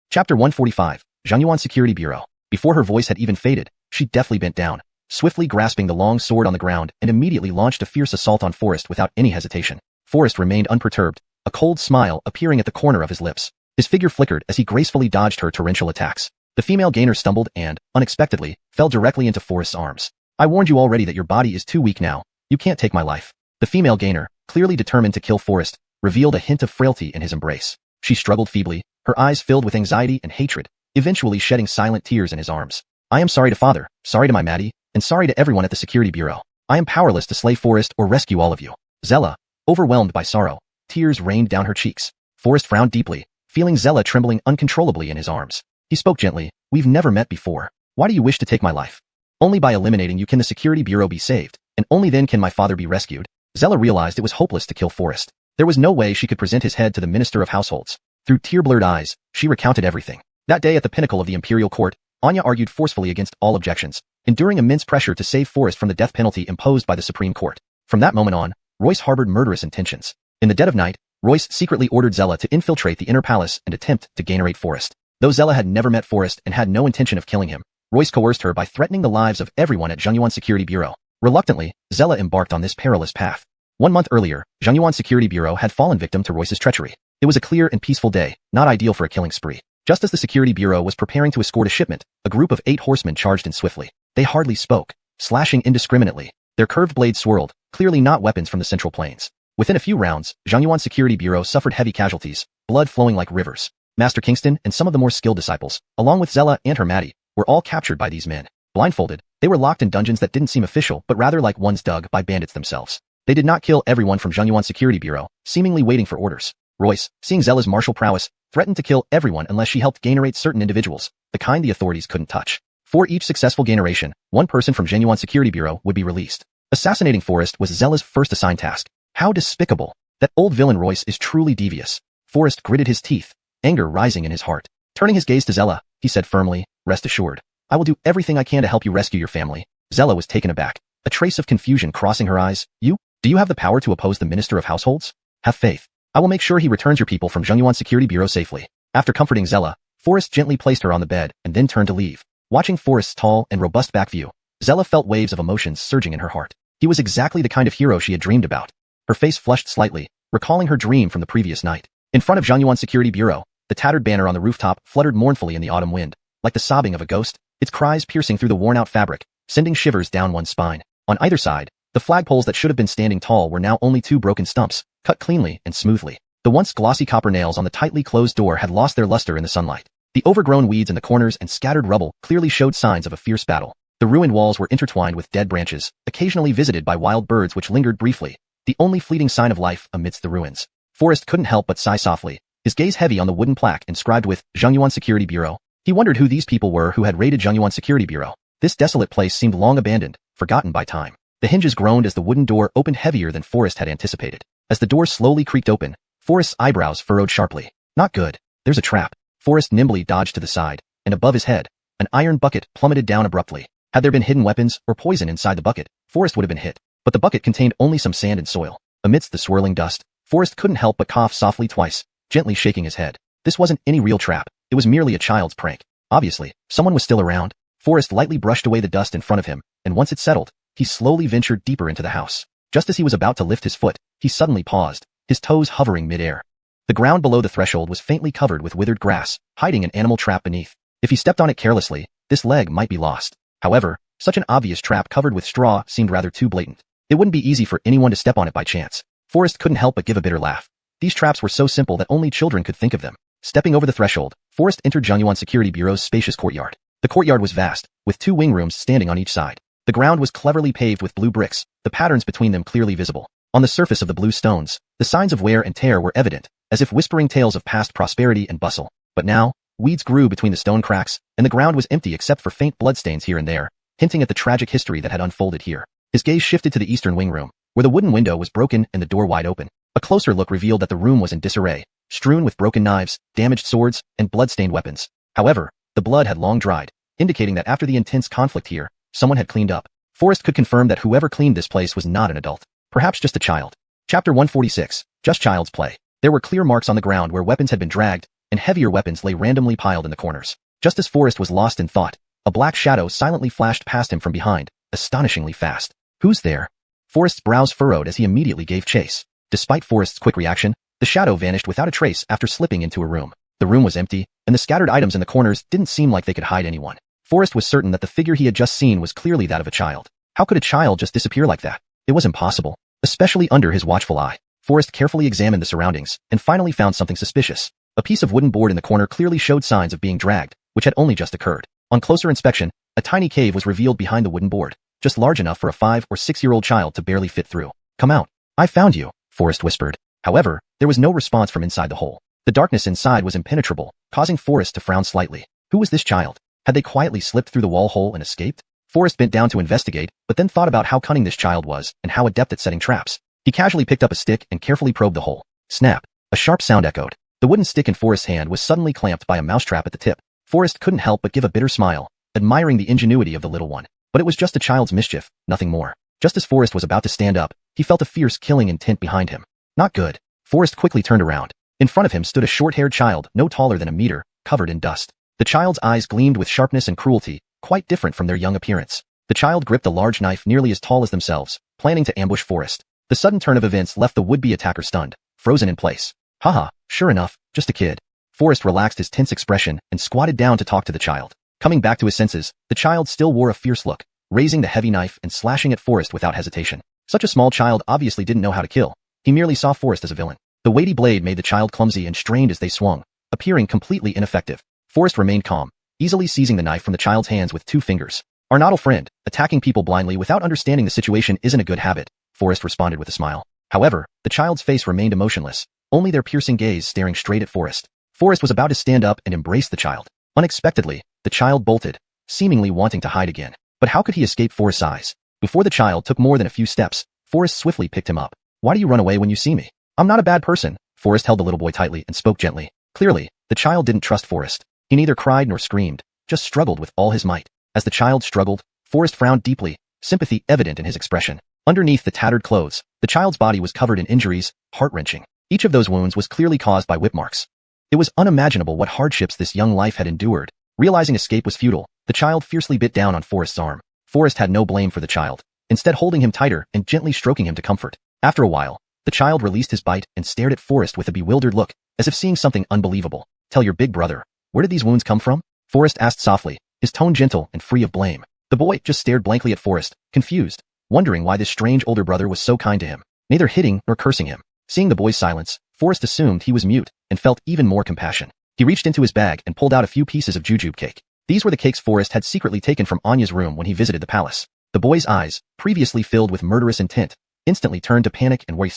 Chapter 145, Jinyiwei Security Bureau. Before her voice had even faded, she deftly bent down, swiftly grasping the long sword on the ground and immediately launched a fierce assault on Forrest without any hesitation. Forrest remained unperturbed, a cold smile appearing at the corner of his lips. His figure flickered as he gracefully dodged her torrential attacks. The female gainer stumbled and, unexpectedly, fell directly into Forrest's arms. "I warned you already that your body is too weak now. You can't take my life." The female gainer, clearly determined to kill Forrest, revealed a hint of frailty in his embrace. She struggled feebly, her eyes filled with anxiety and hatred, eventually shedding silent tears in his arms. "I am sorry to father, sorry to my Maddie, and sorry to everyone at the security bureau. I am powerless to slay Forrest or rescue all of you." Zella, overwhelmed by sorrow, tears rained down her cheeks. Forrest frowned deeply, feeling Zella trembling uncontrollably in his arms. He spoke gently, "We've never met before. Why do you wish to take my life?" "Only by eliminating you can the security bureau be saved, and only then can my father be rescued." Zella realized it was hopeless to kill Forrest. There was no way she could present his head to the Minister of Households. Through tear-blurred eyes, she recounted everything. That day at the pinnacle of the imperial court, Anya argued forcefully against all objections, enduring immense pressure to save Forrest from the death penalty imposed by the Supreme Court. From that moment on, Royce harbored murderous intentions. In the dead of night, Royce secretly ordered Zella to infiltrate the inner palace and attempt to gainerate Forrest. Though Zella had never met Forrest and had no intention of killing him, Royce coerced her by threatening the lives of everyone at Jinyiwei Security Bureau. Reluctantly, Zella embarked on this perilous path. 1 month earlier, Jinyiwei Security Bureau had fallen victim to Royce's treachery. It was a clear and peaceful day, not ideal for a killing spree. Just as the Security Bureau was preparing to escort a shipment, a group of 8 horsemen charged in swiftly. They hardly spoke, slashing indiscriminately. Their curved blades swirled, clearly not weapons from the Central Plains. Within a few rounds, Jinyiwei Security Bureau suffered heavy casualties, blood flowing like rivers. Master Kingston and some of the more skilled disciples, along with Zella and her Maddie, were all captured by these men. Blindfolded, they were locked in dungeons that didn't seem official but rather like ones dug by bandits themselves. They did not kill everyone from Jinyiwei Security Bureau, seemingly waiting for orders. Royce, seeing Zella's martial prowess, threatened to kill everyone unless she helped gainerate certain individuals, the kind the authorities couldn't touch. For each successful gaineration, 1 person from Jinyiwei Security Bureau would be released. Assassinating Forrest was Zella's first assigned task. How despicable! That old villain Royce is truly devious. Forrest gritted his teeth, anger rising in his heart. Turning his gaze to Zella, he said firmly, "Rest assured. I will do everything I can to help you rescue your family." Zella was taken aback, a trace of confusion crossing her eyes. Do you have the power to oppose the Minister of Households? Have faith. I will make sure he returns your people from Jinyiwei Security Bureau safely." After comforting Zella, Forrest gently placed her on the bed and then turned to leave. Watching Forrest's tall and robust back view, Zella felt waves of emotions surging in her heart. He was exactly the kind of hero she had dreamed about. Her face flushed slightly, recalling her dream from the previous night. In front of Jinyiwei Security Bureau, the tattered banner on the rooftop fluttered mournfully in the autumn wind, like the sobbing of a ghost, its cries piercing through the worn-out fabric, sending shivers down one's spine. On either side, the flagpoles that should have been standing tall were now only 2 broken stumps, cut cleanly and smoothly. The once glossy copper nails on the tightly closed door had lost their luster in the sunlight. The overgrown weeds in the corners and scattered rubble clearly showed signs of a fierce battle. The ruined walls were intertwined with dead branches, occasionally visited by wild birds which lingered briefly, the only fleeting sign of life amidst the ruins. Forrest couldn't help but sigh softly, his gaze heavy on the wooden plaque inscribed with Jinyiwei Security Bureau. He wondered who these people were who had raided Jinyiwei Security Bureau. This desolate place seemed long abandoned, forgotten by time. The hinges groaned as the wooden door opened heavier than Forrest had anticipated. As the door slowly creaked open, Forrest's eyebrows furrowed sharply. Not good. There's a trap. Forrest nimbly dodged to the side, and above his head, an iron bucket plummeted down abruptly. Had there been hidden weapons or poison inside the bucket, Forrest would have been hit. But the bucket contained only some sand and soil. Amidst the swirling dust, Forrest couldn't help but cough softly twice, gently shaking his head. This wasn't any real trap. It was merely a child's prank. Obviously, someone was still around. Forrest lightly brushed away the dust in front of him, and once it settled, he slowly ventured deeper into the house. Just as he was about to lift his foot, he suddenly paused, his toes hovering mid-air. The ground below the threshold was faintly covered with withered grass, hiding an animal trap beneath. If he stepped on it carelessly, this leg might be lost. However, such an obvious trap covered with straw seemed rather too blatant. It wouldn't be easy for anyone to step on it by chance. Forrest couldn't help but give a bitter laugh. These traps were so simple that only children could think of them. Stepping over the threshold, Forrest entered Jinyiwei Security Bureau's spacious courtyard. The courtyard was vast, with 2 wing rooms standing on each side. The ground was cleverly paved with blue bricks, the patterns between them clearly visible. On the surface of the blue stones, the signs of wear and tear were evident, as if whispering tales of past prosperity and bustle. But now, weeds grew between the stone cracks, and the ground was empty except for faint bloodstains here and there, hinting at the tragic history that had unfolded here. His gaze shifted to the eastern wing room, where the wooden window was broken and the door wide open. A closer look revealed that the room was in disarray, strewn with broken knives, damaged swords, and blood-stained weapons. However, the blood had long dried, indicating that after the intense conflict here, someone had cleaned up. Forrest could confirm that whoever cleaned this place was not an adult, perhaps just a child. Chapter 146, Just Child's Play. There were clear marks on the ground where weapons had been dragged, and heavier weapons lay randomly piled in the corners. Just as Forrest was lost in thought, a black shadow silently flashed past him from behind, astonishingly fast. Who's there? Forrest's brows furrowed as he immediately gave chase. Despite Forrest's quick reaction, the shadow vanished without a trace after slipping into a room. The room was empty, and the scattered items in the corners didn't seem like they could hide anyone. Forrest was certain that the figure he had just seen was clearly that of a child. How could a child just disappear like that? It was impossible, especially under his watchful eye. Forrest carefully examined the surroundings and finally found something suspicious. A piece of wooden board in the corner clearly showed signs of being dragged, which had only just occurred. On closer inspection, a tiny cave was revealed behind the wooden board, just large enough for a 5- or 6-year-old child to barely fit through. "Come out. I found you," Forrest whispered. However, there was no response from inside the hole. The darkness inside was impenetrable, causing Forrest to frown slightly. Who was this child? Had they quietly slipped through the wall hole and escaped? Forrest bent down to investigate, but then thought about how cunning this child was and how adept at setting traps. He casually picked up a stick and carefully probed the hole. Snap! A sharp sound echoed. The wooden stick in Forrest's hand was suddenly clamped by a mousetrap at the tip. Forrest couldn't help but give a bitter smile, admiring the ingenuity of the little one. But it was just a child's mischief, nothing more. Just as Forrest was about to stand up, he felt a fierce killing intent behind him. Not good. Forrest quickly turned around. In front of him stood a short-haired child no taller than a meter, covered in dust. The child's eyes gleamed with sharpness and cruelty, quite different from their young appearance. The child gripped a large knife nearly as tall as themselves, planning to ambush Forrest. The sudden turn of events left the would-be attacker stunned, frozen in place. Haha, sure enough, just a kid. Forrest relaxed his tense expression and squatted down to talk to the child. Coming back to his senses, the child still wore a fierce look, raising the heavy knife and slashing at Forrest without hesitation. Such a small child obviously didn't know how to kill. He merely saw Forrest as a villain. The weighty blade made the child clumsy and strained as they swung, appearing completely ineffective. Forrest remained calm, easily seizing the knife from the child's hands with 2 fingers. "Our noddle friend, attacking people blindly without understanding the situation isn't a good habit," Forrest responded with a smile. However, the child's face remained emotionless, only their piercing gaze staring straight at Forrest. Forrest was about to stand up and embrace the child. Unexpectedly, the child bolted, seemingly wanting to hide again. But how could he escape Forrest's eyes? Before the child took more than a few steps, Forrest swiftly picked him up. "Why do you run away when you see me? I'm not a bad person." Forrest held the little boy tightly and spoke gently. Clearly, the child didn't trust Forrest. He neither cried nor screamed, just struggled with all his might. As the child struggled, Forrest frowned deeply, sympathy evident in his expression. Underneath the tattered clothes, the child's body was covered in injuries, heart-wrenching. Each of those wounds was clearly caused by whip marks. It was unimaginable what hardships this young life had endured. Realizing escape was futile, the child fiercely bit down on Forrest's arm. Forrest had no blame for the child, instead holding him tighter and gently stroking him to comfort. After a while, the child released his bite and stared at Forrest with a bewildered look, as if seeing something unbelievable. "Tell your big brother, where did these wounds come from?" Forrest asked softly, his tone gentle and free of blame. The boy just stared blankly at Forrest, confused, wondering why this strange older brother was so kind to him, neither hitting nor cursing him. Seeing the boy's silence, Forrest assumed he was mute and felt even more compassion. He reached into his bag and pulled out a few pieces of jujube cake. These were the cakes Forrest had secretly taken from Anya's room when he visited the palace. The boy's eyes, previously filled with murderous intent, instantly turned to panic and worry.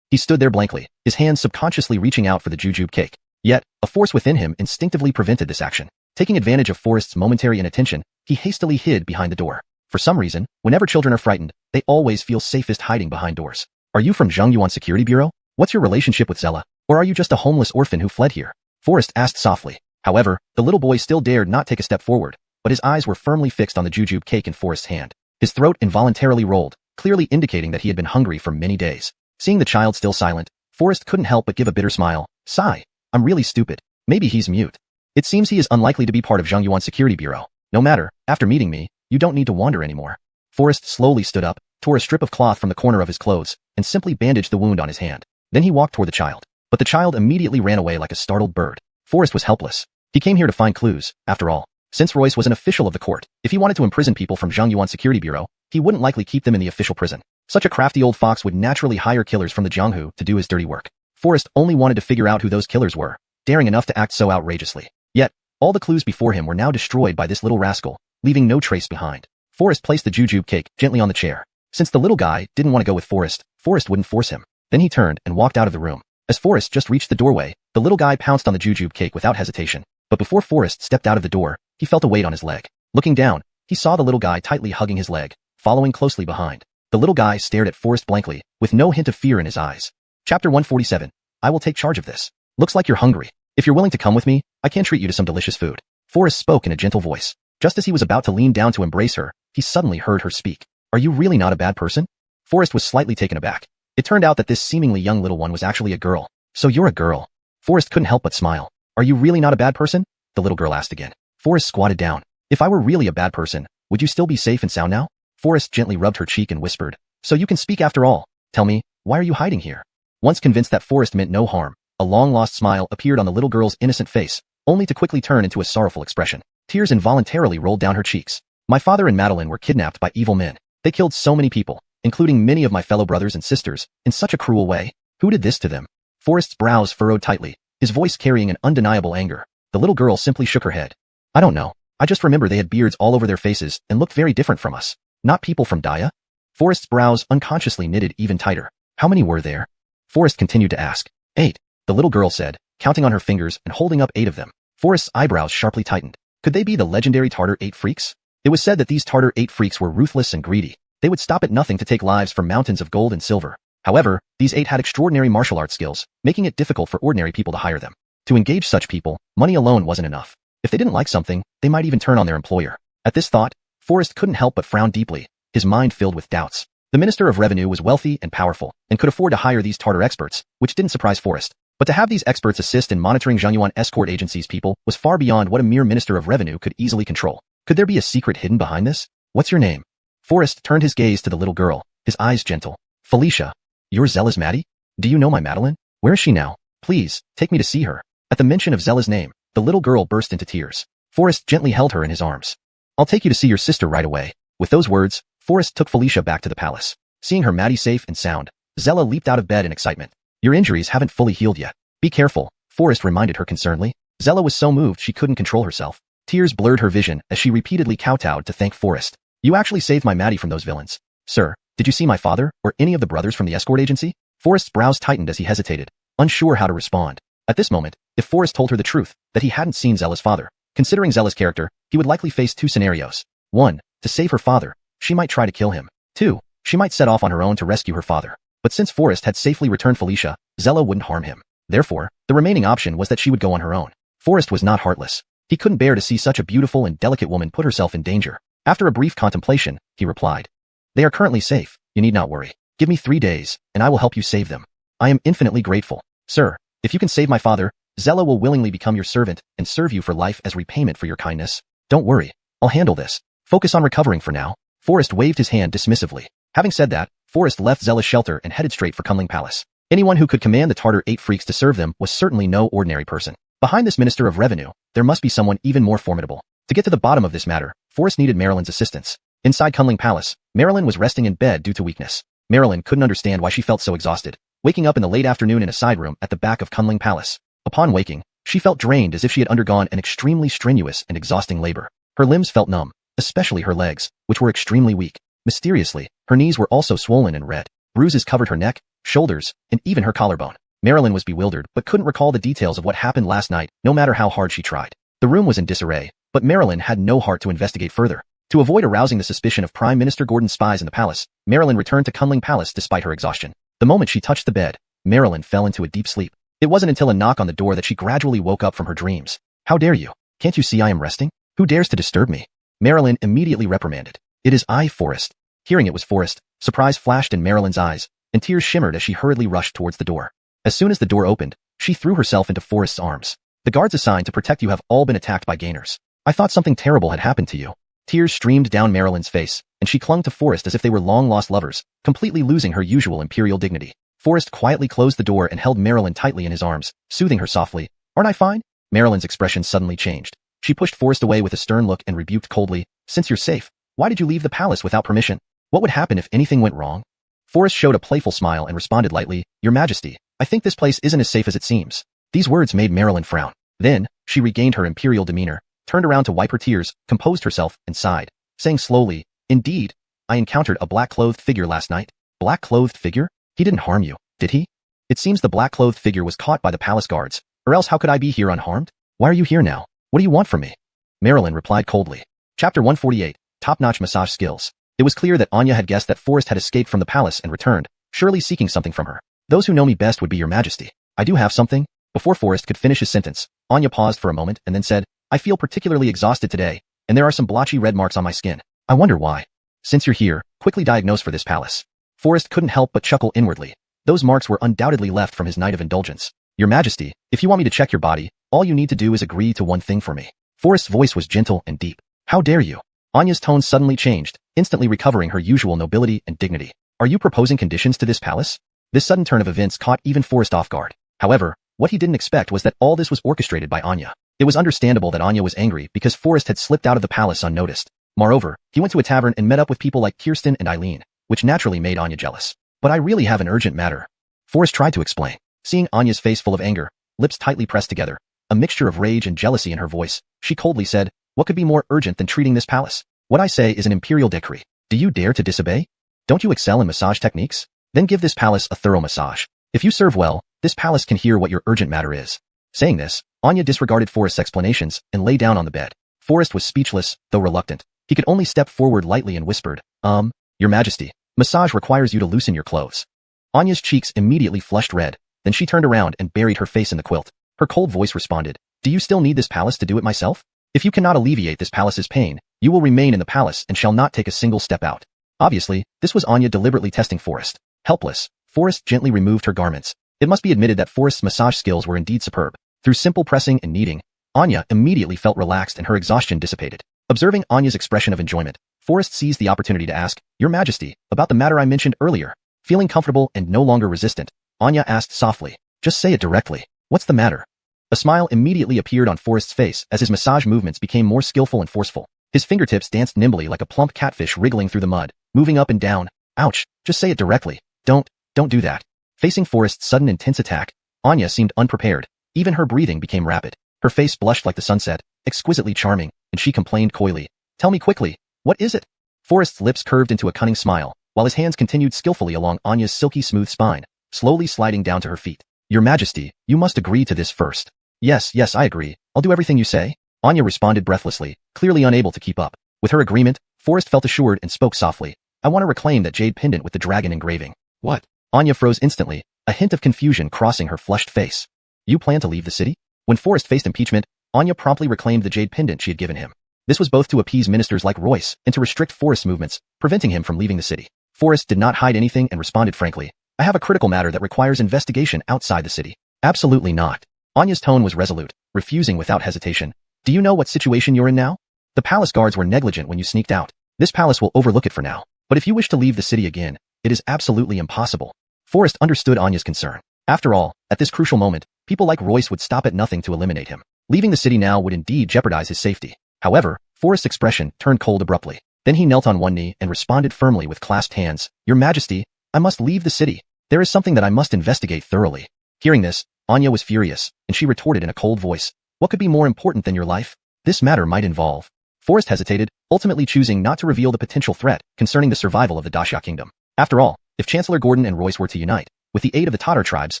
He stood there blankly, his hands subconsciously reaching out for the jujube cake. Yet, a force within him instinctively prevented this action. Taking advantage of Forrest's momentary inattention, he hastily hid behind the door. For some reason, whenever children are frightened, they always feel safest hiding behind doors. "Are you from Jinyiwei Security Bureau? What's your relationship with Zella? Or are you just a homeless orphan who fled here?" Forrest asked softly. However, the little boy still dared not take a step forward, but his eyes were firmly fixed on the jujube cake in Forrest's hand. His throat involuntarily rolled, clearly indicating that he had been hungry for many days. Seeing the child still silent, Forrest couldn't help but give a bitter smile. "Sigh. I'm really stupid. Maybe he's mute. It seems he is unlikely to be part of Jinyiwei Security Bureau. No matter, after meeting me, you don't need to wander anymore." Forrest slowly stood up, tore a strip of cloth from the corner of his clothes, and simply bandaged the wound on his hand. Then he walked toward the child. But the child immediately ran away like a startled bird. Forrest was helpless. He came here to find clues, after all. Since Royce was an official of the court, if he wanted to imprison people from Jinyiwei Security Bureau, he wouldn't likely keep them in the official prison. Such a crafty old fox would naturally hire killers from the Jianghu to do his dirty work. Forrest only wanted to figure out who those killers were, daring enough to act so outrageously. Yet, all the clues before him were now destroyed by this little rascal, leaving no trace behind. Forrest placed the jujube cake gently on the chair. Since the little guy didn't want to go with Forrest wouldn't force him. Then he turned and walked out of the room. As Forrest just reached the doorway, the little guy pounced on the jujube cake without hesitation. But before Forrest stepped out of the door, he felt a weight on his leg. Looking down, he saw the little guy tightly hugging his leg, following closely behind. The little guy stared at Forrest blankly, with no hint of fear in his eyes. Chapter 147. I will take charge of this. Looks like you're hungry. If you're willing to come with me, I can treat you to some delicious food. Forrest spoke in a gentle voice. Just as he was about to lean down to embrace her, he suddenly heard her speak. Are you really not a bad person? Forrest was slightly taken aback. It turned out that this seemingly young little one was actually a girl. So you're a girl. Forrest couldn't help but smile. Are you really not a bad person? The little girl asked again. Forrest squatted down. If I were really a bad person, would you still be safe and sound now? Forrest gently rubbed her cheek and whispered. So you can speak after all. Tell me, why are you hiding here? Once convinced that Forrest meant no harm, a long-lost smile appeared on the little girl's innocent face, only to quickly turn into a sorrowful expression. Tears involuntarily rolled down her cheeks. My father and Madeline were kidnapped by evil men. They killed so many people, including many of my fellow brothers and sisters, in such a cruel way. Who did this to them? Forrest's brows furrowed tightly, his voice carrying an undeniable anger. The little girl simply shook her head. I don't know. I just remember they had beards all over their faces and looked very different from us. Not people from Daya? Forrest's brows unconsciously knitted even tighter. How many were there? Forrest continued to ask. 8. The little girl said, counting on her fingers and holding up 8 of them. Forrest's eyebrows sharply tightened. Could they be the legendary Tartar 8 freaks? It was said that these Tartar 8 freaks were ruthless and greedy. They would stop at nothing to take lives from mountains of gold and silver. However, these 8 had extraordinary martial arts skills, making it difficult for ordinary people to hire them. To engage such people, money alone wasn't enough. If they didn't like something, they might even turn on their employer. At this thought, Forrest couldn't help but frown deeply, his mind filled with doubts. The Minister of Revenue was wealthy and powerful, and could afford to hire these Tartar experts, which didn't surprise Forrest. But to have these experts assist in monitoring Jinyiwei escort agencies' people was far beyond what a mere Minister of Revenue could easily control. Could there be a secret hidden behind this? What's your name? Forrest turned his gaze to the little girl, his eyes gentle. Felicia. You're Zella's Maddie? Do you know my Madeline? Where is she now? Please, take me to see her. At the mention of Zella's name, the little girl burst into tears. Forrest gently held her in his arms. I'll take you to see your sister right away. With those words, Forrest took Felicia back to the palace. Seeing her Maddie safe and sound, Zella leaped out of bed in excitement. Your injuries haven't fully healed yet. Be careful, Forrest reminded her concernedly. Zella was so moved she couldn't control herself. Tears blurred her vision as she repeatedly kowtowed to thank Forrest. You actually saved my Maddie from those villains. Sir, did you see my father, or any of the brothers from the escort agency? Forrest's brows tightened as he hesitated, unsure how to respond. At this moment, if Forrest told her the truth, that he hadn't seen Zella's father, considering Zella's character, he would likely face 2 scenarios. 1. To save her father, she might try to kill him. 2. She might set off on her own to rescue her father. But since Forrest had safely returned Felicia, Zella wouldn't harm him. Therefore, the remaining option was that she would go on her own. Forrest was not heartless. He couldn't bear to see such a beautiful and delicate woman put herself in danger. After a brief contemplation, he replied, They are currently safe. You need not worry. Give me 3 days, and I will help you save them. I am infinitely grateful. Sir, if you can save my father, Zella will willingly become your servant and serve you for life as repayment for your kindness. Don't worry. I'll handle this. Focus on recovering for now. Forrest waved his hand dismissively. Having said that, Forrest left Zella's shelter and headed straight for Kunling Palace. Anyone who could command the Tartar 8 freaks to serve them was certainly no ordinary person. Behind this Minister of Revenue, there must be someone even more formidable. To get to the bottom of this matter, Forrest needed Marilyn's assistance. Inside Kunling Palace, Marilyn was resting in bed due to weakness. Marilyn couldn't understand why she felt so exhausted, waking up in the late afternoon in a side room at the back of Kunling Palace. Upon waking, she felt drained as if she had undergone an extremely strenuous and exhausting labor. Her limbs felt numb, especially her legs, which were extremely weak. Mysteriously, her knees were also swollen and red. Bruises covered her neck, shoulders, and even her collarbone. Marilyn was bewildered but couldn't recall the details of what happened last night, no matter how hard she tried. The room was in disarray, but Marilyn had no heart to investigate further. To avoid arousing the suspicion of Prime Minister Gordon's spies in the palace, Marilyn returned to Kunling Palace despite her exhaustion. The moment she touched the bed, Marilyn fell into a deep sleep. It wasn't until a knock on the door that she gradually woke up from her dreams. How dare you? Can't you see I am resting? Who dares to disturb me? Marilyn immediately reprimanded. It is I, Forrest. Hearing it was Forrest, surprise flashed in Marilyn's eyes, and tears shimmered as she hurriedly rushed towards the door. As soon as the door opened, she threw herself into Forrest's arms. The guards assigned to protect you have all been attacked by gainers. I thought something terrible had happened to you. Tears streamed down Marilyn's face, and she clung to Forrest as if they were long-lost lovers, completely losing her usual imperial dignity. Forrest quietly closed the door and held Marilyn tightly in his arms, soothing her softly. Aren't I fine? Marilyn's expression suddenly changed. She pushed Forrest away with a stern look and rebuked coldly, Since you're safe, why did you leave the palace without permission? What would happen if anything went wrong? Forrest showed a playful smile and responded lightly, Your Majesty, I think this place isn't as safe as it seems. These words made Marilyn frown. Then, she regained her imperial demeanor, turned around to wipe her tears, composed herself, and sighed, saying slowly, "Indeed, I encountered a black-clothed figure last night." Black-clothed figure? He didn't harm you, did he? It seems the black-clothed figure was caught by the palace guards, or else how could I be here unharmed? Why are you here now? What do you want from me? Marilyn replied coldly. Chapter 148, Top-Notch Massage Skills. It was clear that Anya had guessed that Forrest had escaped from the palace and returned, surely seeking something from her. Those who know me best would be your Majesty. I do have something. Before Forrest could finish his sentence, Anya paused for a moment and then said, I feel particularly exhausted today, and there are some blotchy red marks on my skin. I wonder why. Since you're here, quickly diagnose for this palace. Forrest couldn't help but chuckle inwardly. Those marks were undoubtedly left from his night of indulgence. Your Majesty, if you want me to check your body, all you need to do is agree to one thing for me. Forrest's voice was gentle and deep. How dare you? Anya's tone suddenly changed, instantly recovering her usual nobility and dignity. Are you proposing conditions to this palace? This sudden turn of events caught even Forrest off guard. However, what he didn't expect was that all this was orchestrated by Anya. It was understandable that Anya was angry because Forrest had slipped out of the palace unnoticed. Moreover, he went to a tavern and met up with people like Kirsten and Eileen, which naturally made Anya jealous. But I really have an urgent matter. Forrest tried to explain. Seeing Anya's face full of anger, lips tightly pressed together, a mixture of rage and jealousy in her voice, she coldly said, what could be more urgent than treating this palace? What I say is an imperial decree. Do you dare to disobey? Don't you excel in massage techniques? Then give this palace a thorough massage. If you serve well, this palace can hear what your urgent matter is. Saying this, Anya disregarded Forrest's explanations and lay down on the bed. Forrest was speechless, though reluctant. He could only step forward lightly and whispered, Your Majesty, massage requires you to loosen your clothes. Anya's cheeks immediately flushed red, then she turned around and buried her face in the quilt. Her cold voice responded, Do you still need this palace to do it myself? If you cannot alleviate this palace's pain, you will remain in the palace and shall not take a single step out. Obviously, this was Anya deliberately testing Forrest. Helpless, Forrest gently removed her garments. It must be admitted that Forrest's massage skills were indeed superb. Through simple pressing and kneading, Anya immediately felt relaxed and her exhaustion dissipated. Observing Anya's expression of enjoyment, Forrest seized the opportunity to ask, Your Majesty, about the matter I mentioned earlier. Feeling comfortable and no longer resistant, Anya asked softly, Just say it directly. What's the matter? A smile immediately appeared on Forrest's face as his massage movements became more skillful and forceful. His fingertips danced nimbly like a plump catfish wriggling through the mud, moving up and down. Ouch, just say it directly. Don't do that. Facing Forrest's sudden intense attack, Anya seemed unprepared. Even her breathing became rapid. Her face blushed like the sunset, exquisitely charming, and she complained coyly, Tell me quickly, what is it? Forrest's lips curved into a cunning smile, while his hands continued skillfully along Anya's silky smooth spine, slowly sliding down to her feet. Your Majesty, you must agree to this first. Yes, I agree. I'll do everything you say. Anya responded breathlessly, clearly unable to keep up. With her agreement, Forrest felt assured and spoke softly. I want to reclaim that jade pendant with the dragon engraving. What? Anya froze instantly, a hint of confusion crossing her flushed face. You plan to leave the city? When Forrest faced impeachment, Anya promptly reclaimed the jade pendant she had given him. This was both to appease ministers like Royce and to restrict Forrest's movements, preventing him from leaving the city. Forrest did not hide anything and responded frankly. I have a critical matter that requires investigation outside the city. Absolutely not. Anya's tone was resolute, refusing without hesitation. Do you know what situation you're in now? The palace guards were negligent when you sneaked out. This palace will overlook it for now. But if you wish to leave the city again, it is absolutely impossible. Forrest understood Anya's concern. After all, at this crucial moment, people like Royce would stop at nothing to eliminate him. Leaving the city now would indeed jeopardize his safety. However, Forrest's expression turned cold abruptly. Then he knelt on one knee and responded firmly with clasped hands. Your Majesty, I must leave the city. There is something that I must investigate thoroughly. Hearing this, Anya was furious, and she retorted in a cold voice. What could be more important than your life? This matter might involve. Forrest hesitated, ultimately choosing not to reveal the potential threat concerning the survival of the Daxia kingdom. After all, if Chancellor Gordon and Royce were to unite, with the aid of the Tatar tribes,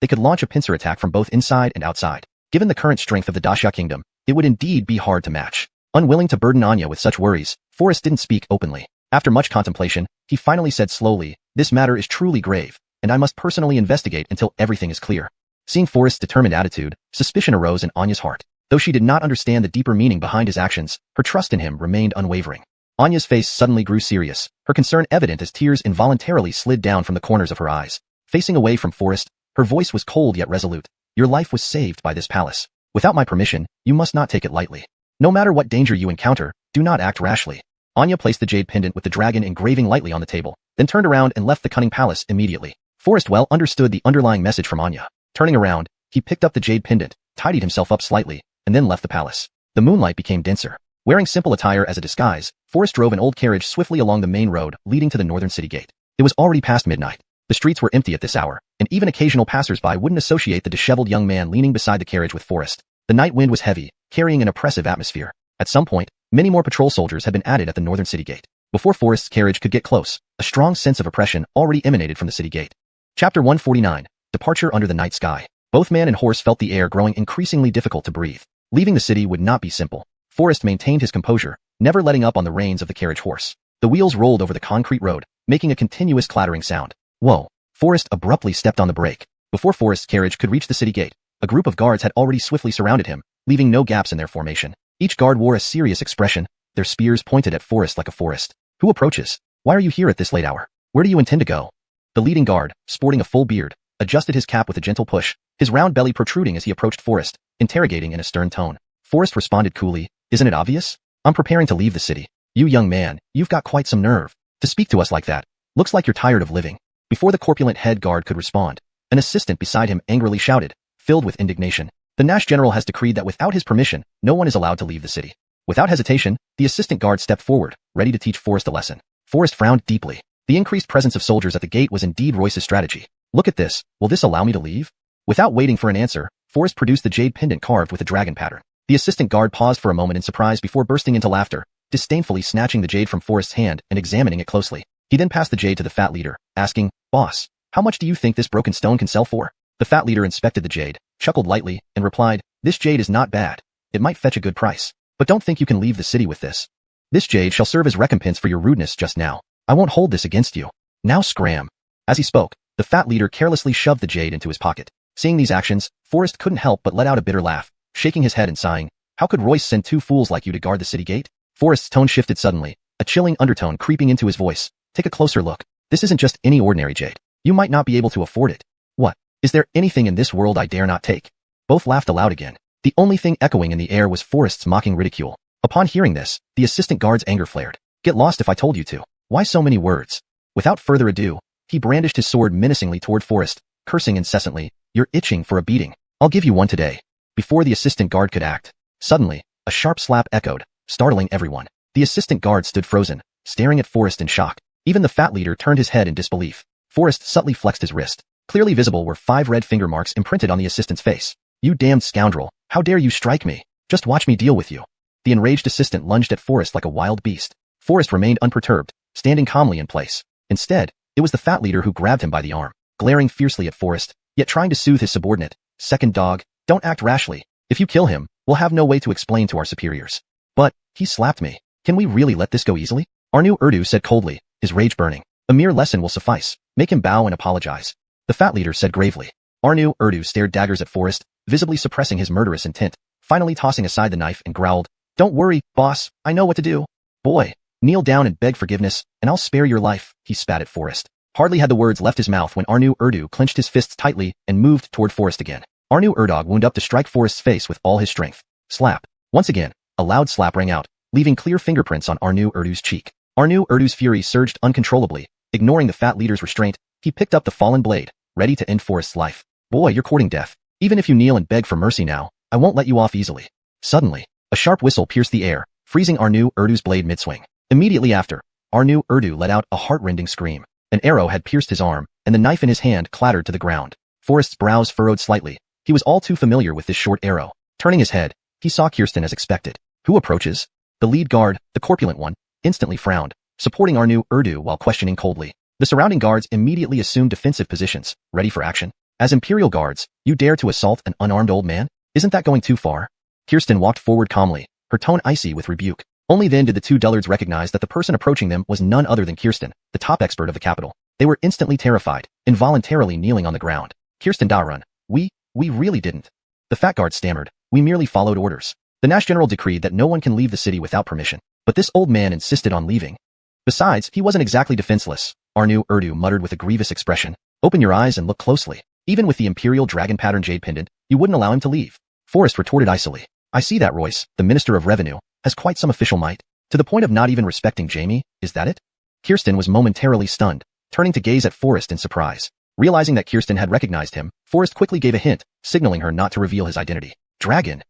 they could launch a pincer attack from both inside and outside. Given the current strength of the Daxia kingdom, it would indeed be hard to match. Unwilling to burden Anya with such worries, Forrest didn't speak openly. After much contemplation, he finally said slowly, This matter is truly grave, and I must personally investigate until everything is clear. Seeing Forrest's determined attitude, suspicion arose in Anya's heart. Though she did not understand the deeper meaning behind his actions, her trust in him remained unwavering. Anya's face suddenly grew serious, her concern evident as tears involuntarily slid down from the corners of her eyes. Facing away from Forrest, her voice was cold yet resolute. Your life was saved by this palace. Without my permission, you must not take it lightly. No matter what danger you encounter, do not act rashly. Anya placed the jade pendant with the dragon engraving lightly on the table, then turned around and left the cunning palace immediately. Forrest well understood the underlying message from Anya. Turning around, he picked up the jade pendant, tidied himself up slightly, and then left the palace. The moonlight became denser. Wearing simple attire as a disguise, Forrest drove an old carriage swiftly along the main road leading to the northern city gate. It was already past midnight. The The streets were empty at this hour, and even occasional passers-by wouldn't associate the disheveled young man leaning beside the carriage with Forrest. The night wind was heavy, carrying an oppressive atmosphere. At some point, many more patrol soldiers had been added at the northern city gate. Before Forrest's carriage could get close, a strong sense of oppression already emanated from the city gate. Chapter 149, Departure Under the Night Sky. Both man and horse felt the air growing increasingly difficult to breathe. Leaving the city would not be simple. Forrest maintained his composure, never letting up on the reins of the carriage horse. The wheels rolled over the concrete road, making a continuous clattering sound. Whoa! Forrest abruptly stepped on the brake. Before Forrest's carriage could reach the city gate, a group of guards had already swiftly surrounded him, leaving no gaps in their formation. Each guard wore a serious expression, their spears pointed at Forrest like a forest. Who approaches? Why are you here at this late hour? Where do you intend to go? The leading guard, sporting a full beard, adjusted his cap with a gentle push, his round belly protruding as he approached Forrest, interrogating in a stern tone. Forrest responded coolly, "Isn't it obvious? I'm preparing to leave the city. You young man, you've got quite some nerve to speak to us like that. Looks like you're tired of living." Before the corpulent head guard could respond, an assistant beside him angrily shouted, filled with indignation. "The Nash General has decreed that without his permission, no one is allowed to leave the city." Without hesitation, the assistant guard stepped forward, ready to teach Forrest a lesson. Forrest frowned deeply. The increased presence of soldiers at the gate was indeed Royce's strategy. "Look at this, will this allow me to leave?" Without waiting for an answer, Forrest produced the jade pendant carved with a dragon pattern. The assistant guard paused for a moment in surprise before bursting into laughter, disdainfully snatching the jade from Forrest's hand and examining it closely. He then passed the jade to the fat leader, asking, "Boss, how much do you think this broken stone can sell for?" The fat leader inspected the jade, chuckled lightly, and replied, "This jade is not bad. It might fetch a good price. But don't think you can leave the city with this. This jade shall serve as recompense for your rudeness just now. I won't hold this against you. Now scram." As he spoke, the fat leader carelessly shoved the jade into his pocket. Seeing these actions, Forrest couldn't help but let out a bitter laugh, shaking his head and sighing. How could Royce send two fools like you to guard the city gate? Forrest's tone shifted suddenly, a chilling undertone creeping into his voice. "Take a closer look. This isn't just any ordinary jade. You might not be able to afford it. What? Is there anything in this world I dare not take?" Both laughed aloud again. The only thing echoing in the air was Forrest's mocking ridicule. Upon hearing this, the assistant guard's anger flared. "Get lost if I told you to. Why so many words?" Without further ado, he brandished his sword menacingly toward Forrest, cursing incessantly, "You're itching for a beating. I'll give you one today." Before the assistant guard could act, suddenly, a sharp slap echoed, startling everyone. The assistant guard stood frozen, staring at Forrest in shock. Even the fat leader turned his head in disbelief. Forrest subtly flexed his wrist. Clearly visible were 5 red finger marks imprinted on the assistant's face. "You damned scoundrel, how dare you strike me? Just watch me deal with you." The enraged assistant lunged at Forrest like a wild beast. Forrest remained unperturbed, standing calmly in place. Instead, it was the fat leader who grabbed him by the arm, glaring fiercely at Forrest, yet trying to soothe his subordinate. "Second dog, don't act rashly. If you kill him, we'll have no way to explain to our superiors." "But, he slapped me. Can we really let this go easily?" Arnu Urdu said coldly, his rage burning. "A mere lesson will suffice. Make him bow and apologize." The fat leader said gravely. Arnu Urdu stared daggers at Forrest, visibly suppressing his murderous intent, finally tossing aside the knife and growled, "Don't worry, boss, I know what to do. Boy, kneel down and beg forgiveness, and I'll spare your life," he spat at Forrest. Hardly had the words left his mouth when Arnu Urdu clenched his fists tightly and moved toward Forrest again. Arnu Urdog wound up to strike Forrest's face with all his strength. Slap. Once again, a loud slap rang out, leaving clear fingerprints on Arnu Urdu's cheek. Arnu Urdu's fury surged uncontrollably. Ignoring the fat leader's restraint, he picked up the fallen blade, ready to end Forrest's life. "Boy, you're courting death. Even if you kneel and beg for mercy now, I won't let you off easily." Suddenly, a sharp whistle pierced the air, freezing Arnu Urdu's blade mid-swing. Immediately after, Arnu Urdu let out a heart-rending scream. An arrow had pierced his arm, and the knife in his hand clattered to the ground. Forrest's brows furrowed slightly. He was all too familiar with this short arrow. Turning his head, he saw Kirsten as expected. "Who approaches?" The lead guard, the corpulent one, instantly frowned, supporting Arnu Urdu while questioning coldly. The surrounding guards immediately assumed defensive positions, ready for action. "As Imperial guards, you dare to assault an unarmed old man? Isn't that going too far?" Kirsten walked forward calmly, her tone icy with rebuke. Only then did the two dullards recognize that the person approaching them was none other than Kirsten, the top expert of the capital. They were instantly terrified, involuntarily kneeling on the ground. "Kirsten Darun, we really didn't." The fat guard stammered, "We merely followed orders. The Nash General decreed that no one can leave the city without permission, but this old man insisted on leaving. Besides, he wasn't exactly defenseless," Arnu Urdu muttered with a grievous expression. "Open your eyes and look closely. Even with the imperial dragon pattern jade pendant, you wouldn't allow him to leave." Forrest retorted icily. "I see that Royce, the Minister of Revenue, has quite some official might. To the point of not even respecting Jamie, is that it?" Kirsten was momentarily stunned, turning to gaze at Forrest in surprise. Realizing that Kirsten had recognized him, Forrest quickly gave a hint, signaling her not to reveal his identity. Dragon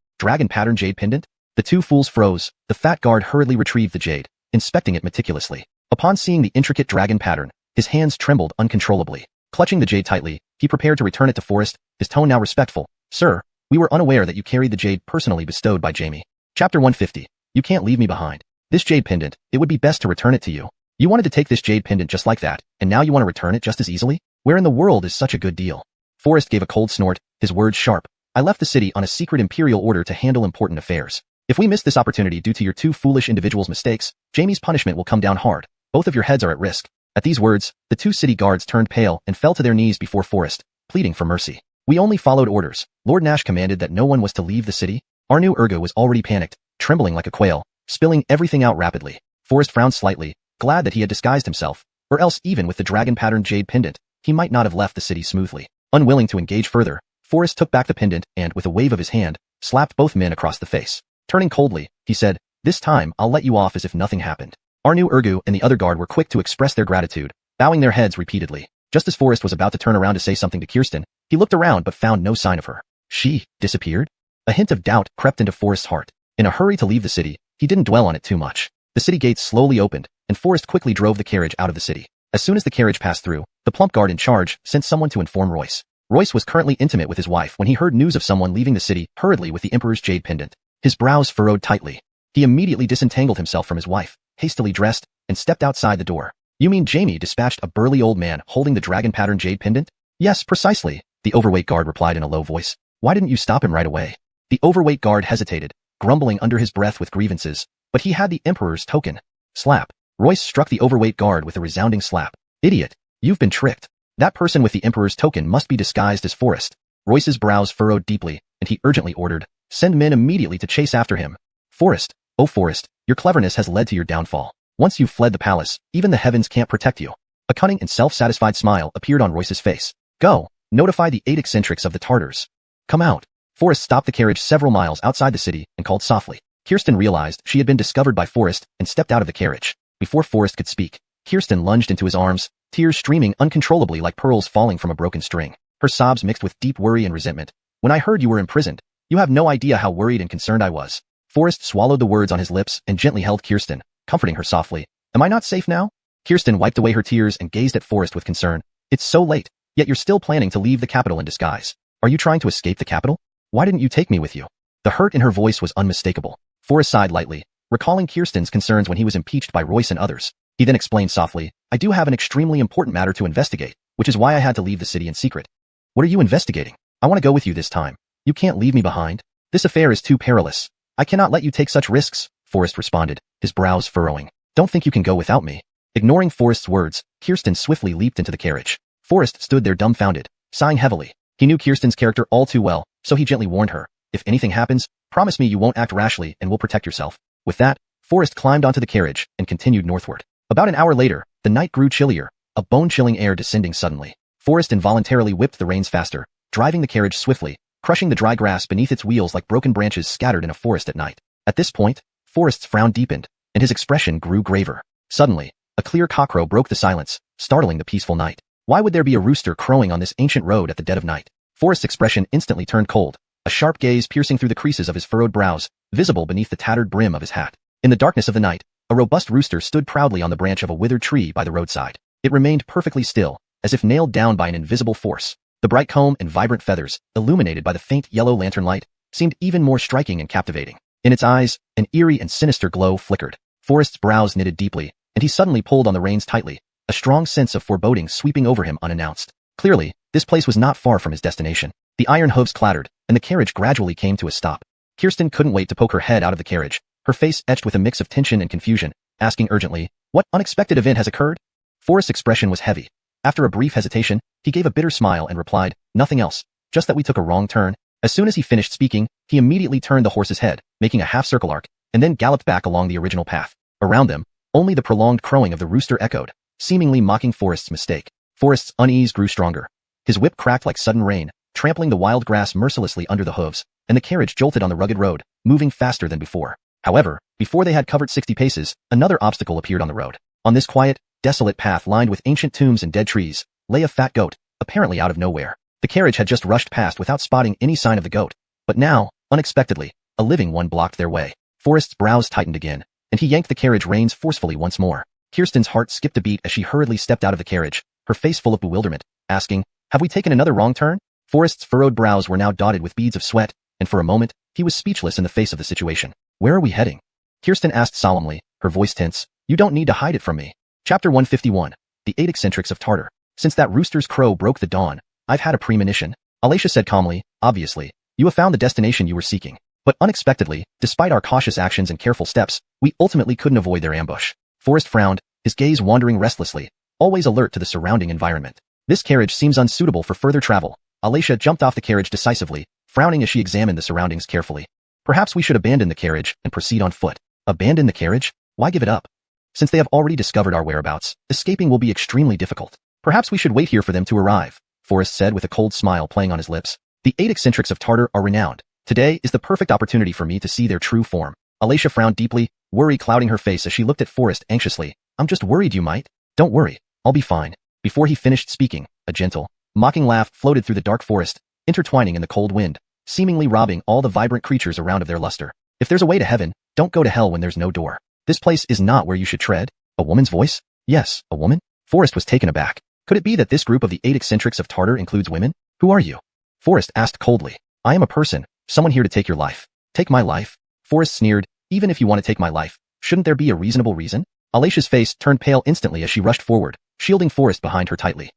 pattern jade pendant? The two fools froze. The fat guard hurriedly retrieved the jade, inspecting it meticulously. Upon seeing the intricate dragon pattern, his hands trembled uncontrollably. Clutching the jade tightly, he prepared to return it to Forrest, his tone now respectful. Sir, we were unaware that you carried the jade personally bestowed by Jamie. Chapter 150. You can't leave me behind. This jade pendant, it would be best to return it to you. You wanted to take this jade pendant just like that, and now you want to return it just as easily? Where in the world is such a good deal? Forrest gave a cold snort, his words sharp. I left the city on a secret imperial order to handle important affairs. If we miss this opportunity due to your two foolish individuals' mistakes, Jamie's punishment will come down hard. Both of your heads are at risk. At these words, the two city guards turned pale and fell to their knees before Forrest, pleading for mercy. We only followed orders. Lord Nash commanded that no one was to leave the city. Our new Urgo was already panicked, trembling like a quail, spilling everything out rapidly. Forrest frowned slightly, glad that he had disguised himself, or else even with the dragon-patterned jade pendant, he might not have left the city smoothly. Unwilling to engage further, Forrest took back the pendant and, with a wave of his hand, slapped both men across the face. Turning coldly, he said, this time I'll let you off as if nothing happened. Our new Urgo and the other guard were quick to express their gratitude, bowing their heads repeatedly. Just as Forrest was about to turn around to say something to Kirsten, he looked around but found no sign of her. She disappeared? A hint of doubt crept into Forrest's heart. In a hurry to leave the city, he didn't dwell on it too much. The city gates slowly opened, and Forrest quickly drove the carriage out of the city. As soon as the carriage passed through, the plump guard in charge sent someone to inform Royce. Royce was currently intimate with his wife when he heard news of someone leaving the city hurriedly with the Emperor's jade pendant. His brows furrowed tightly. He immediately disentangled himself from his wife, hastily dressed, and stepped outside the door. You mean Jamie dispatched a burly old man holding the dragon-patterned jade pendant? Yes, precisely, the overweight guard replied in a low voice. Why didn't you stop him right away? The overweight guard hesitated, grumbling under his breath with grievances, but he had the Emperor's token. Slap. Royce struck the overweight guard with a resounding slap. Idiot, you've been tricked. That person with the Emperor's token must be disguised as Forrest. Royce's brows furrowed deeply, and he urgently ordered, send men immediately to chase after him. Forrest, oh Forrest, your cleverness has led to your downfall. Once you've fled the palace, even the heavens can't protect you. A cunning and self-satisfied smile appeared on Royce's face. Go, notify the 8 eccentrics of the Tartars. Come out. Forrest stopped the carriage several miles outside the city and called softly. Kirsten realized she had been discovered by Forrest and stepped out of the carriage. Before Forrest could speak, Kirsten lunged into his arms, tears streaming uncontrollably like pearls falling from a broken string. Her sobs mixed with deep worry and resentment. When I heard you were imprisoned, you have no idea how worried and concerned I was. Forrest swallowed the words on his lips and gently held Kirsten, comforting her softly. Am I not safe now? Kirsten wiped away her tears and gazed at Forrest with concern. It's so late, yet you're still planning to leave the capital in disguise. Are you trying to escape the capital? Why didn't you take me with you? The hurt in her voice was unmistakable. Forrest sighed lightly, recalling Kirsten's concerns when he was impeached by Royce and others. He then explained softly, I do have an extremely important matter to investigate, which is why I had to leave the city in secret. What are you investigating? I want to go with you this time. You can't leave me behind. This affair is too perilous. I cannot let you take such risks, Forrest responded, his brows furrowing. Don't think you can go without me. Ignoring Forrest's words, Kirsten swiftly leaped into the carriage. Forrest stood there dumbfounded, sighing heavily. He knew Kirsten's character all too well, so he gently warned her. If anything happens, promise me you won't act rashly and will protect yourself. With that, Forrest climbed onto the carriage and continued northward. About an hour later, the night grew chillier, a bone-chilling air descending suddenly. Forrest involuntarily whipped the reins faster, driving the carriage swiftly, crushing the dry grass beneath its wheels like broken branches scattered in a forest at night. At this point, Forrest's frown deepened, and his expression grew graver. Suddenly, a clear cockcrow broke the silence, startling the peaceful night. Why would there be a rooster crowing on this ancient road at the dead of night? Forrest's expression instantly turned cold, a sharp gaze piercing through the creases of his furrowed brows, visible beneath the tattered brim of his hat. In the darkness of the night, a robust rooster stood proudly on the branch of a withered tree by the roadside. It remained perfectly still, as if nailed down by an invisible force. The bright comb and vibrant feathers, illuminated by the faint yellow lantern light, seemed even more striking and captivating. In its eyes, an eerie and sinister glow flickered. Forrest's brows knitted deeply, and he suddenly pulled on the reins tightly, a strong sense of foreboding sweeping over him unannounced. Clearly, this place was not far from his destination. The iron hooves clattered, and the carriage gradually came to a stop. Kirsten couldn't wait to poke her head out of the carriage, her face etched with a mix of tension and confusion, asking urgently, what unexpected event has occurred? Forrest's expression was heavy. After a brief hesitation, he gave a bitter smile and replied, nothing else, just that we took a wrong turn. As soon as he finished speaking, he immediately turned the horse's head, making a half-circle arc, and then galloped back along the original path. Around them, only the prolonged crowing of the rooster echoed, seemingly mocking Forrest's mistake. Forrest's unease grew stronger. His whip cracked like sudden rain, trampling the wild grass mercilessly under the hooves, and the carriage jolted on the rugged road, moving faster than before. However, before they had covered 60 paces, another obstacle appeared on the road. On this quiet, desolate path lined with ancient tombs and dead trees, lay a fat goat, apparently out of nowhere. The carriage had just rushed past without spotting any sign of the goat. But now, unexpectedly, a living one blocked their way. Forrest's brows tightened again, and he yanked the carriage reins forcefully once more. Kirsten's heart skipped a beat as she hurriedly stepped out of the carriage, her face full of bewilderment. asking, "Have we taken another wrong turn?" Forrest's furrowed brows were now dotted with beads of sweat, and for a moment, he was speechless in the face of the situation. "Where are we heading?" Kirsten asked solemnly, her voice tense. "You don't need to hide it from me." Chapter 151. The 8 Eccentrics of Tartar. "Since that rooster's crow broke the dawn, I've had a premonition," Alacia said calmly. "Obviously, you have found the destination you were seeking. But unexpectedly, despite our cautious actions and careful steps, we ultimately couldn't avoid their ambush." Forrest frowned, his gaze wandering restlessly, always alert to the surrounding environment. "This carriage seems unsuitable for further travel." Alacia jumped off the carriage decisively, frowning as she examined the surroundings carefully. "Perhaps we should abandon the carriage and proceed on foot." "Abandon the carriage? Why give it up? Since they have already discovered our whereabouts, escaping will be extremely difficult. Perhaps we should wait here for them to arrive," Forrest said with a cold smile playing on his lips. "The 8 Eccentrics of Tartar are renowned. Today is the perfect opportunity for me to see their true form." Alacia frowned deeply, worry clouding her face as she looked at Forrest anxiously. "I'm just worried you might." "Don't worry, I'll be fine." Before he finished speaking, a gentle, mocking laugh floated through the dark forest, intertwining in the cold wind, seemingly robbing all the vibrant creatures around of their luster. "If there's a way to heaven, don't go to hell when there's no door. This place is not where you should tread." A woman's voice? Yes, a woman? Forrest was taken aback. Could it be that this group of the 8 Eccentrics of Tartar includes women? "Who are you?" Forrest asked coldly. "I am a person, someone here to take your life." "Take my life?" Forrest sneered. "Even if you want to take my life, shouldn't there be a reasonable reason?" Alacia's face turned pale instantly as she rushed forward, shielding Forrest behind her tightly.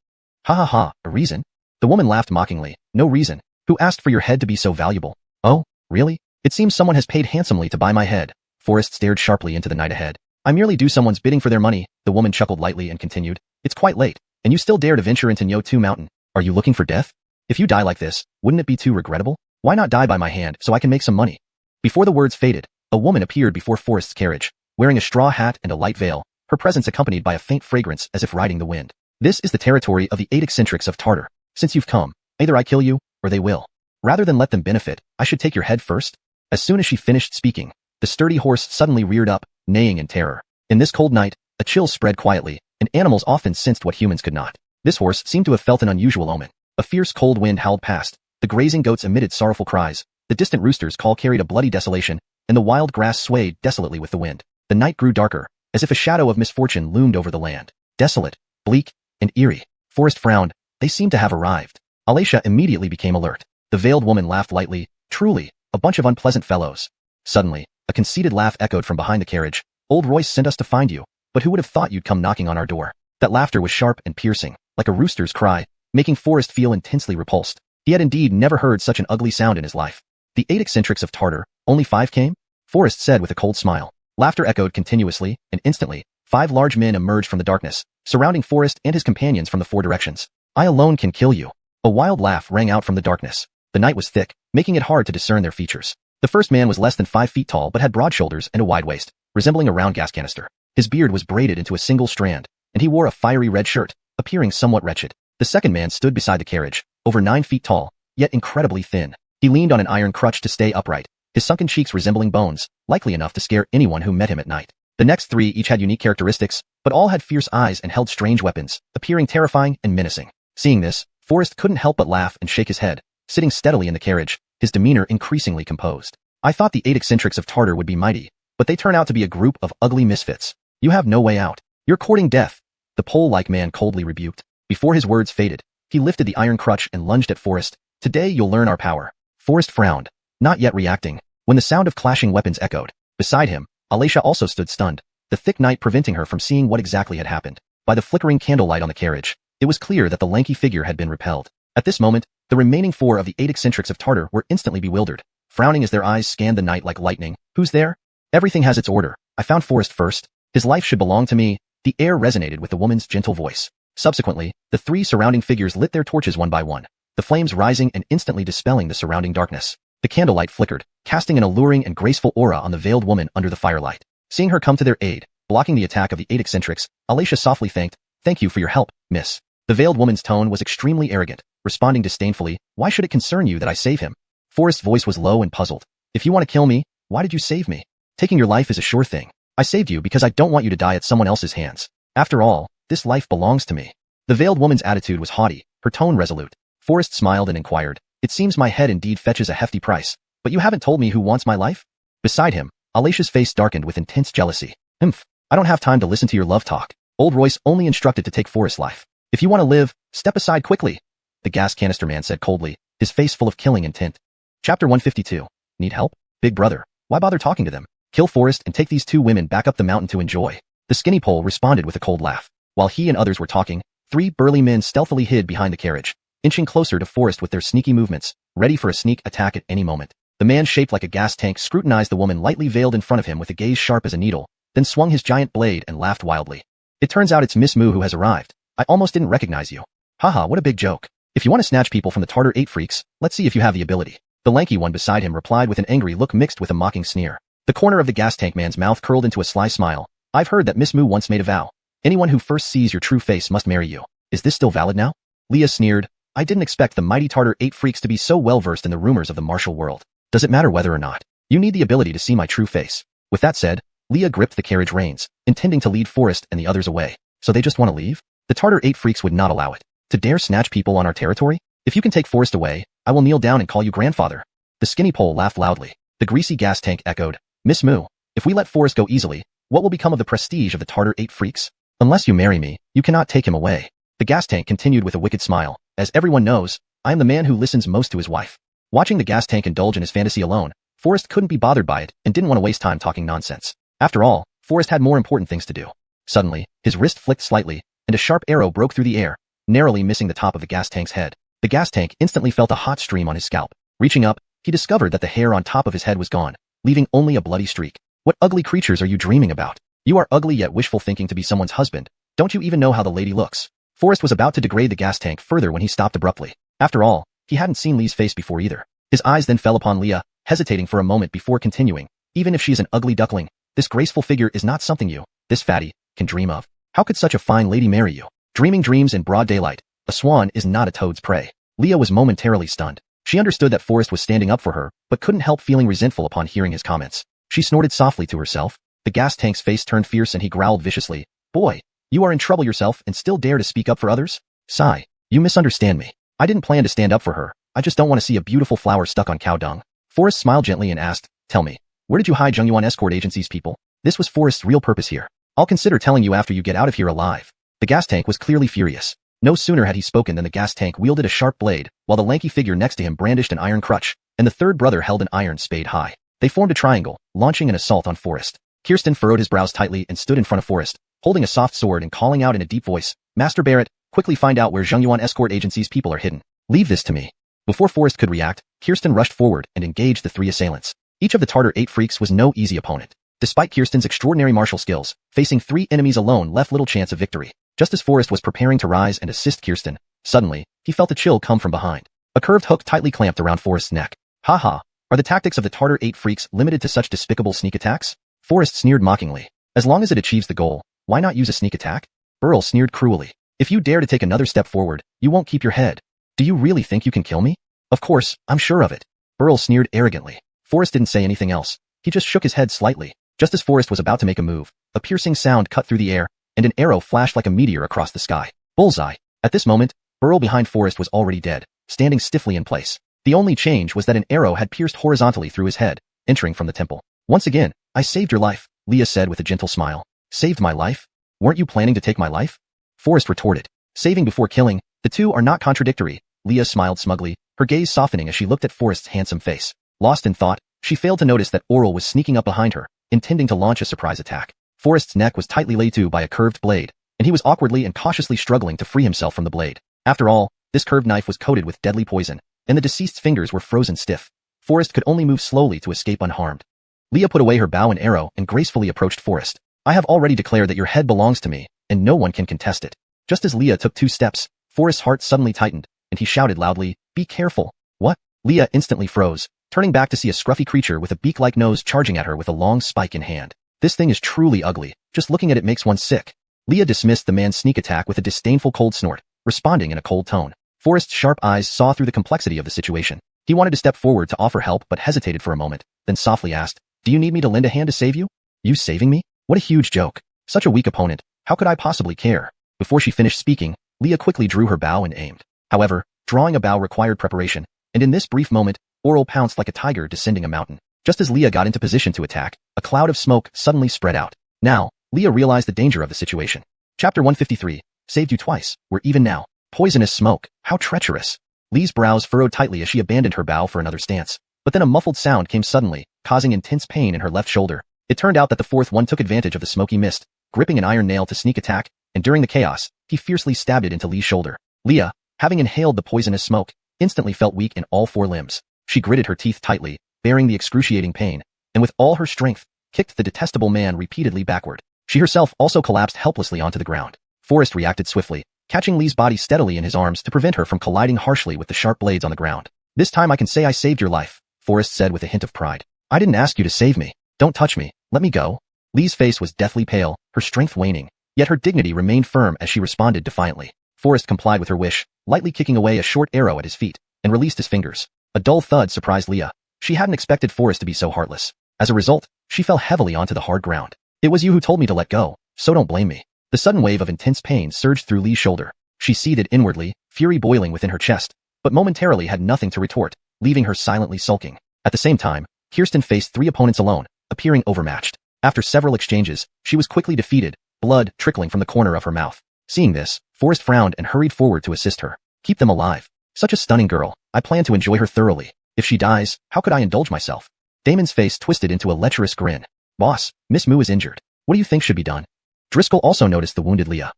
"Ha ha ha, a reason?" The woman laughed mockingly. "No reason. Who asked for your head to be so valuable?" "Oh, really? It seems someone has paid handsomely to buy my head." Forrest stared sharply into the night ahead. "I merely do someone's bidding for their money," the woman chuckled lightly and continued. "It's quite late, and you still dare to venture into Nyo2 Mountain. Are you looking for death? If you die like this, wouldn't it be too regrettable? Why not die by my hand so I can make some money?" Before the words faded, a woman appeared before Forrest's carriage, wearing a straw hat and a light veil, her presence accompanied by a faint fragrance as if riding the wind. "This is the territory of the 8 Eccentrics of Tartar. Since you've come, either I kill you, or they will. Rather than let them benefit, I should take your head first." As soon as she finished speaking, the sturdy horse suddenly reared up, neighing in terror. In this cold night, a chill spread quietly, and animals often sensed what humans could not. This horse seemed to have felt an unusual omen. A fierce cold wind howled past, the grazing goats emitted sorrowful cries, the distant rooster's call carried a bloody desolation, and the wild grass swayed desolately with the wind. The night grew darker, as if a shadow of misfortune loomed over the land. Desolate, bleak, and eerie. Forrest frowned. They seemed to have arrived. Alacia immediately became alert. The veiled woman laughed lightly. "Truly, a bunch of unpleasant fellows." Suddenly, a conceited laugh echoed from behind the carriage. "Old Royce sent us to find you, but who would have thought you'd come knocking on our door?" That laughter was sharp and piercing, like a rooster's cry, making Forrest feel intensely repulsed. He had indeed never heard such an ugly sound in his life. "The 8 Eccentrics of Tartar, only 5 came?" Forrest said with a cold smile. Laughter echoed continuously, and instantly, 5 large men emerged from the darkness, surrounding Forrest and his companions from the 4 directions. "I alone can kill you." A wild laugh rang out from the darkness. The night was thick, making it hard to discern their features. The first man was less than 5 feet tall but had broad shoulders and a wide waist, resembling a round gas canister. His beard was braided into a single strand, and he wore a fiery red shirt, appearing somewhat wretched. The second man stood beside the carriage, over 9 feet tall, yet incredibly thin. He leaned on an iron crutch to stay upright, his sunken cheeks resembling bones, likely enough to scare anyone who met him at night. The next 3 each had unique characteristics, but all had fierce eyes and held strange weapons, appearing terrifying and menacing. Seeing this, Forrest couldn't help but laugh and shake his head, sitting steadily in the carriage, his demeanor increasingly composed. "I thought the 8 Eccentrics of Tartar would be mighty, but they turn out to be a group of ugly misfits. You have no way out. You're courting death," the pole-like man coldly rebuked. Before his words faded, he lifted the iron crutch and lunged at Forrest. "Today you'll learn our power." Forrest frowned, not yet reacting, when the sound of clashing weapons echoed. Beside him, Alacia also stood stunned, the thick night preventing her from seeing what exactly had happened. By the flickering candlelight on the carriage, it was clear that the lanky figure had been repelled. At this moment, the remaining 4 of the 8 Eccentrics of Tartar were instantly bewildered, frowning as their eyes scanned the night like lightning. "Who's there?" "Everything has its order. I found Forrest first. His life should belong to me." The air resonated with the woman's gentle voice. Subsequently, the 3 surrounding figures lit their torches one by one, the flames rising and instantly dispelling the surrounding darkness. The candlelight flickered, casting an alluring and graceful aura on the veiled woman under the firelight. Seeing her come to their aid, blocking the attack of the 8 Eccentrics, Alacia softly thanked, "Thank you for your help, miss." The veiled woman's tone was extremely arrogant, responding disdainfully, "Why should it concern you that I save him?" Forrest's voice was low and puzzled. "If you want to kill me, why did you save me? Taking your life is a sure thing. I saved you because I don't want you to die at someone else's hands. After all, this life belongs to me." The veiled woman's attitude was haughty, her tone resolute. Forrest smiled and inquired, "It seems my head indeed fetches a hefty price, but you haven't told me who wants my life?" Beside him, Alacia's face darkened with intense jealousy. "Humph, I don't have time to listen to your love talk. Old Royce only instructed to take Forrest's life. If you want to live, step aside quickly, the gas canister man said coldly, his face full of killing intent. Chapter 152. Need help? Big brother, why bother talking to them? Kill Forrest and take these two women back up the mountain to enjoy. The skinny Pole responded with a cold laugh. While he and others were talking, 3 burly men stealthily hid behind the carriage, inching closer to Forrest with their sneaky movements, ready for a sneak attack at any moment. The man shaped like a gas tank scrutinized the woman lightly veiled in front of him with a gaze sharp as a needle, then swung his giant blade and laughed wildly. It turns out it's Miss Moo who has arrived. I almost didn't recognize you. Haha, what a big joke. If you want to snatch people from the Tartar 8 freaks, let's see if you have the ability. The lanky one beside him replied with an angry look mixed with a mocking sneer. The corner of the gas tank man's mouth curled into a sly smile. I've heard that Miss Moo once made a vow. Anyone who first sees your true face must marry you. Is this still valid now? Leah sneered. I didn't expect the mighty Tartar 8 freaks to be so well versed in the rumors of the martial world. Does it matter whether or not? You need the ability to see my true face. With that said, Leah gripped the carriage reins, intending to lead Forrest and the others away. So they just want to leave? The Tartar 8 freaks would not allow it. To dare snatch people on our territory? If you can take Forrest away, I will kneel down and call you grandfather. The skinny Pole laughed loudly. The greasy gas tank echoed. Miss Moo, if we let Forrest go easily, what will become of the prestige of the Tartar 8 freaks? Unless you marry me, you cannot take him away. The gas tank continued with a wicked smile. As everyone knows, I am the man who listens most to his wife. Watching the gas tank indulge in his fantasy alone, Forrest couldn't be bothered by it and didn't want to waste time talking nonsense. After all, Forrest had more important things to do. Suddenly, his wrist flicked slightly, and a sharp arrow broke through the air, narrowly missing the top of the gas tank's head. The gas tank instantly felt a hot stream on his scalp. Reaching up, he discovered that the hair on top of his head was gone, leaving only a bloody streak. What ugly creatures are you dreaming about? You are ugly yet wishful thinking to be someone's husband. Don't you even know how the lady looks? Forrest was about to degrade the gas tank further when he stopped abruptly. After all, he hadn't seen Lee's face before either. His eyes then fell upon Leah, hesitating for a moment before continuing. Even if she's an ugly duckling, this graceful figure is not something you, this fatty, can dream of. How could such a fine lady marry you? Dreaming dreams in broad daylight. A swan is not a toad's prey. Leah was momentarily stunned. She understood that Forrest was standing up for her, but couldn't help feeling resentful upon hearing his comments. She snorted softly to herself. The gas tank's face turned fierce and he growled viciously. Boy, you are in trouble yourself and still dare to speak up for others? Sigh. You misunderstand me. I didn't plan to stand up for her. I just don't want to see a beautiful flower stuck on cow dung. Forrest smiled gently and asked, tell me, where did you hide Jinyiwei escort agency's people? This was Forrest's real purpose here. I'll consider telling you after you get out of here alive. The gas tank was clearly furious. No sooner had he spoken than the gas tank wielded a sharp blade, while the lanky figure next to him brandished an iron crutch, and the third brother held an iron spade high. They formed a triangle, launching an assault on Forrest. Kirsten furrowed his brows tightly and stood in front of Forrest, holding a soft sword and calling out in a deep voice, Master Barrett, quickly find out where Jinyiwei escort agency's people are hidden. Leave this to me. Before Forrest could react, Kirsten rushed forward and engaged the 3 assailants. Each of the Tartar 8 freaks was no easy opponent. Despite Kirsten's extraordinary martial skills, facing 3 enemies alone left little chance of victory. Just as Forrest was preparing to rise and assist Kirsten, suddenly, he felt a chill come from behind. A curved hook tightly clamped around Forrest's neck. Haha, are the tactics of the Tartar 8 freaks limited to such despicable sneak attacks? Forrest sneered mockingly. As long as it achieves the goal, why not use a sneak attack? Burl sneered cruelly. If you dare to take another step forward, you won't keep your head. Do you really think you can kill me? Of course, I'm sure of it. Burl sneered arrogantly. Forrest didn't say anything else. He just shook his head slightly. Just as Forrest was about to make a move, a piercing sound cut through the air, and an arrow flashed like a meteor across the sky. Bullseye. At this moment, Burl behind Forrest was already dead, standing stiffly in place. The only change was that an arrow had pierced horizontally through his head, entering from the temple. Once again, I saved your life, Leah said with a gentle smile. Saved my life? Weren't you planning to take my life? Forrest retorted. Saving before killing, the two are not contradictory. Leah smiled smugly, her gaze softening as she looked at Forrest's handsome face. Lost in thought, she failed to notice that Oral was sneaking up behind her, intending to launch a surprise attack. Forrest's neck was tightly laid to by a curved blade, and he was awkwardly and cautiously struggling to free himself from the blade. After all, this curved knife was coated with deadly poison, and the deceased's fingers were frozen stiff. Forrest could only move slowly to escape unharmed. Leah put away her bow and arrow and gracefully approached Forrest. I have already declared that your head belongs to me, and no one can contest it. Just as Leah took 2 steps, Forrest's heart suddenly tightened, and he shouted loudly, be careful. What? Leah instantly froze, turning back to see a scruffy creature with a beak-like nose charging at her with a long spike in hand. This thing is truly ugly. Just looking at it makes one sick. Leah dismissed the man's sneak attack with a disdainful cold snort, responding in a cold tone. Forrest's sharp eyes saw through the complexity of the situation. He wanted to step forward to offer help but hesitated for a moment, then softly asked, do you need me to lend a hand to save you? You saving me? What a huge joke. Such a weak opponent. How could I possibly care? Before she finished speaking, Leah quickly drew her bow and aimed. However, drawing a bow required preparation, and in this brief moment, Oral pounced like a tiger descending a mountain. Just as Leah got into position to attack, a cloud of smoke suddenly spread out. Now, Leah realized the danger of the situation. Chapter 153. Saved you twice. We're even now. Poisonous smoke. How treacherous. Lee's brows furrowed tightly as she abandoned her bow for another stance. But then a muffled sound came suddenly, causing intense pain in her left shoulder. It turned out that the fourth one took advantage of the smoky mist, gripping an iron nail to sneak attack, and during the chaos, he fiercely stabbed it into Lee's shoulder. Leah, having inhaled the poisonous smoke, instantly felt weak in all four limbs. She gritted her teeth tightly, bearing the excruciating pain, and with all her strength, kicked the detestable man repeatedly backward. She herself also collapsed helplessly onto the ground. Forrest reacted swiftly, catching Lee's body steadily in his arms to prevent her from colliding harshly with the sharp blades on the ground. This time I can say I saved your life, Forrest said with a hint of pride. I didn't ask you to save me. Don't touch me. Let me go. Lee's face was deathly pale, her strength waning, yet her dignity remained firm as she responded defiantly. Forrest complied with her wish, lightly kicking away a short arrow at his feet, and released his fingers. A dull thud surprised Leah. She hadn't expected Forrest to be so heartless. As a result, she fell heavily onto the hard ground. It was you who told me to let go, so don't blame me. The sudden wave of intense pain surged through Lee's shoulder. She seethed inwardly, fury boiling within her chest, but momentarily had nothing to retort, leaving her silently sulking. At the same time, Kirsten faced 3 opponents alone, appearing overmatched. After several exchanges, she was quickly defeated, blood trickling from the corner of her mouth. Seeing this, Forrest frowned and hurried forward to assist her. Keep them alive. Such a stunning girl. I plan to enjoy her thoroughly. If she dies, how could I indulge myself? Damon's face twisted into a lecherous grin. Boss, Miss Moo is injured. What do you think should be done? Driscoll also noticed the wounded Leah.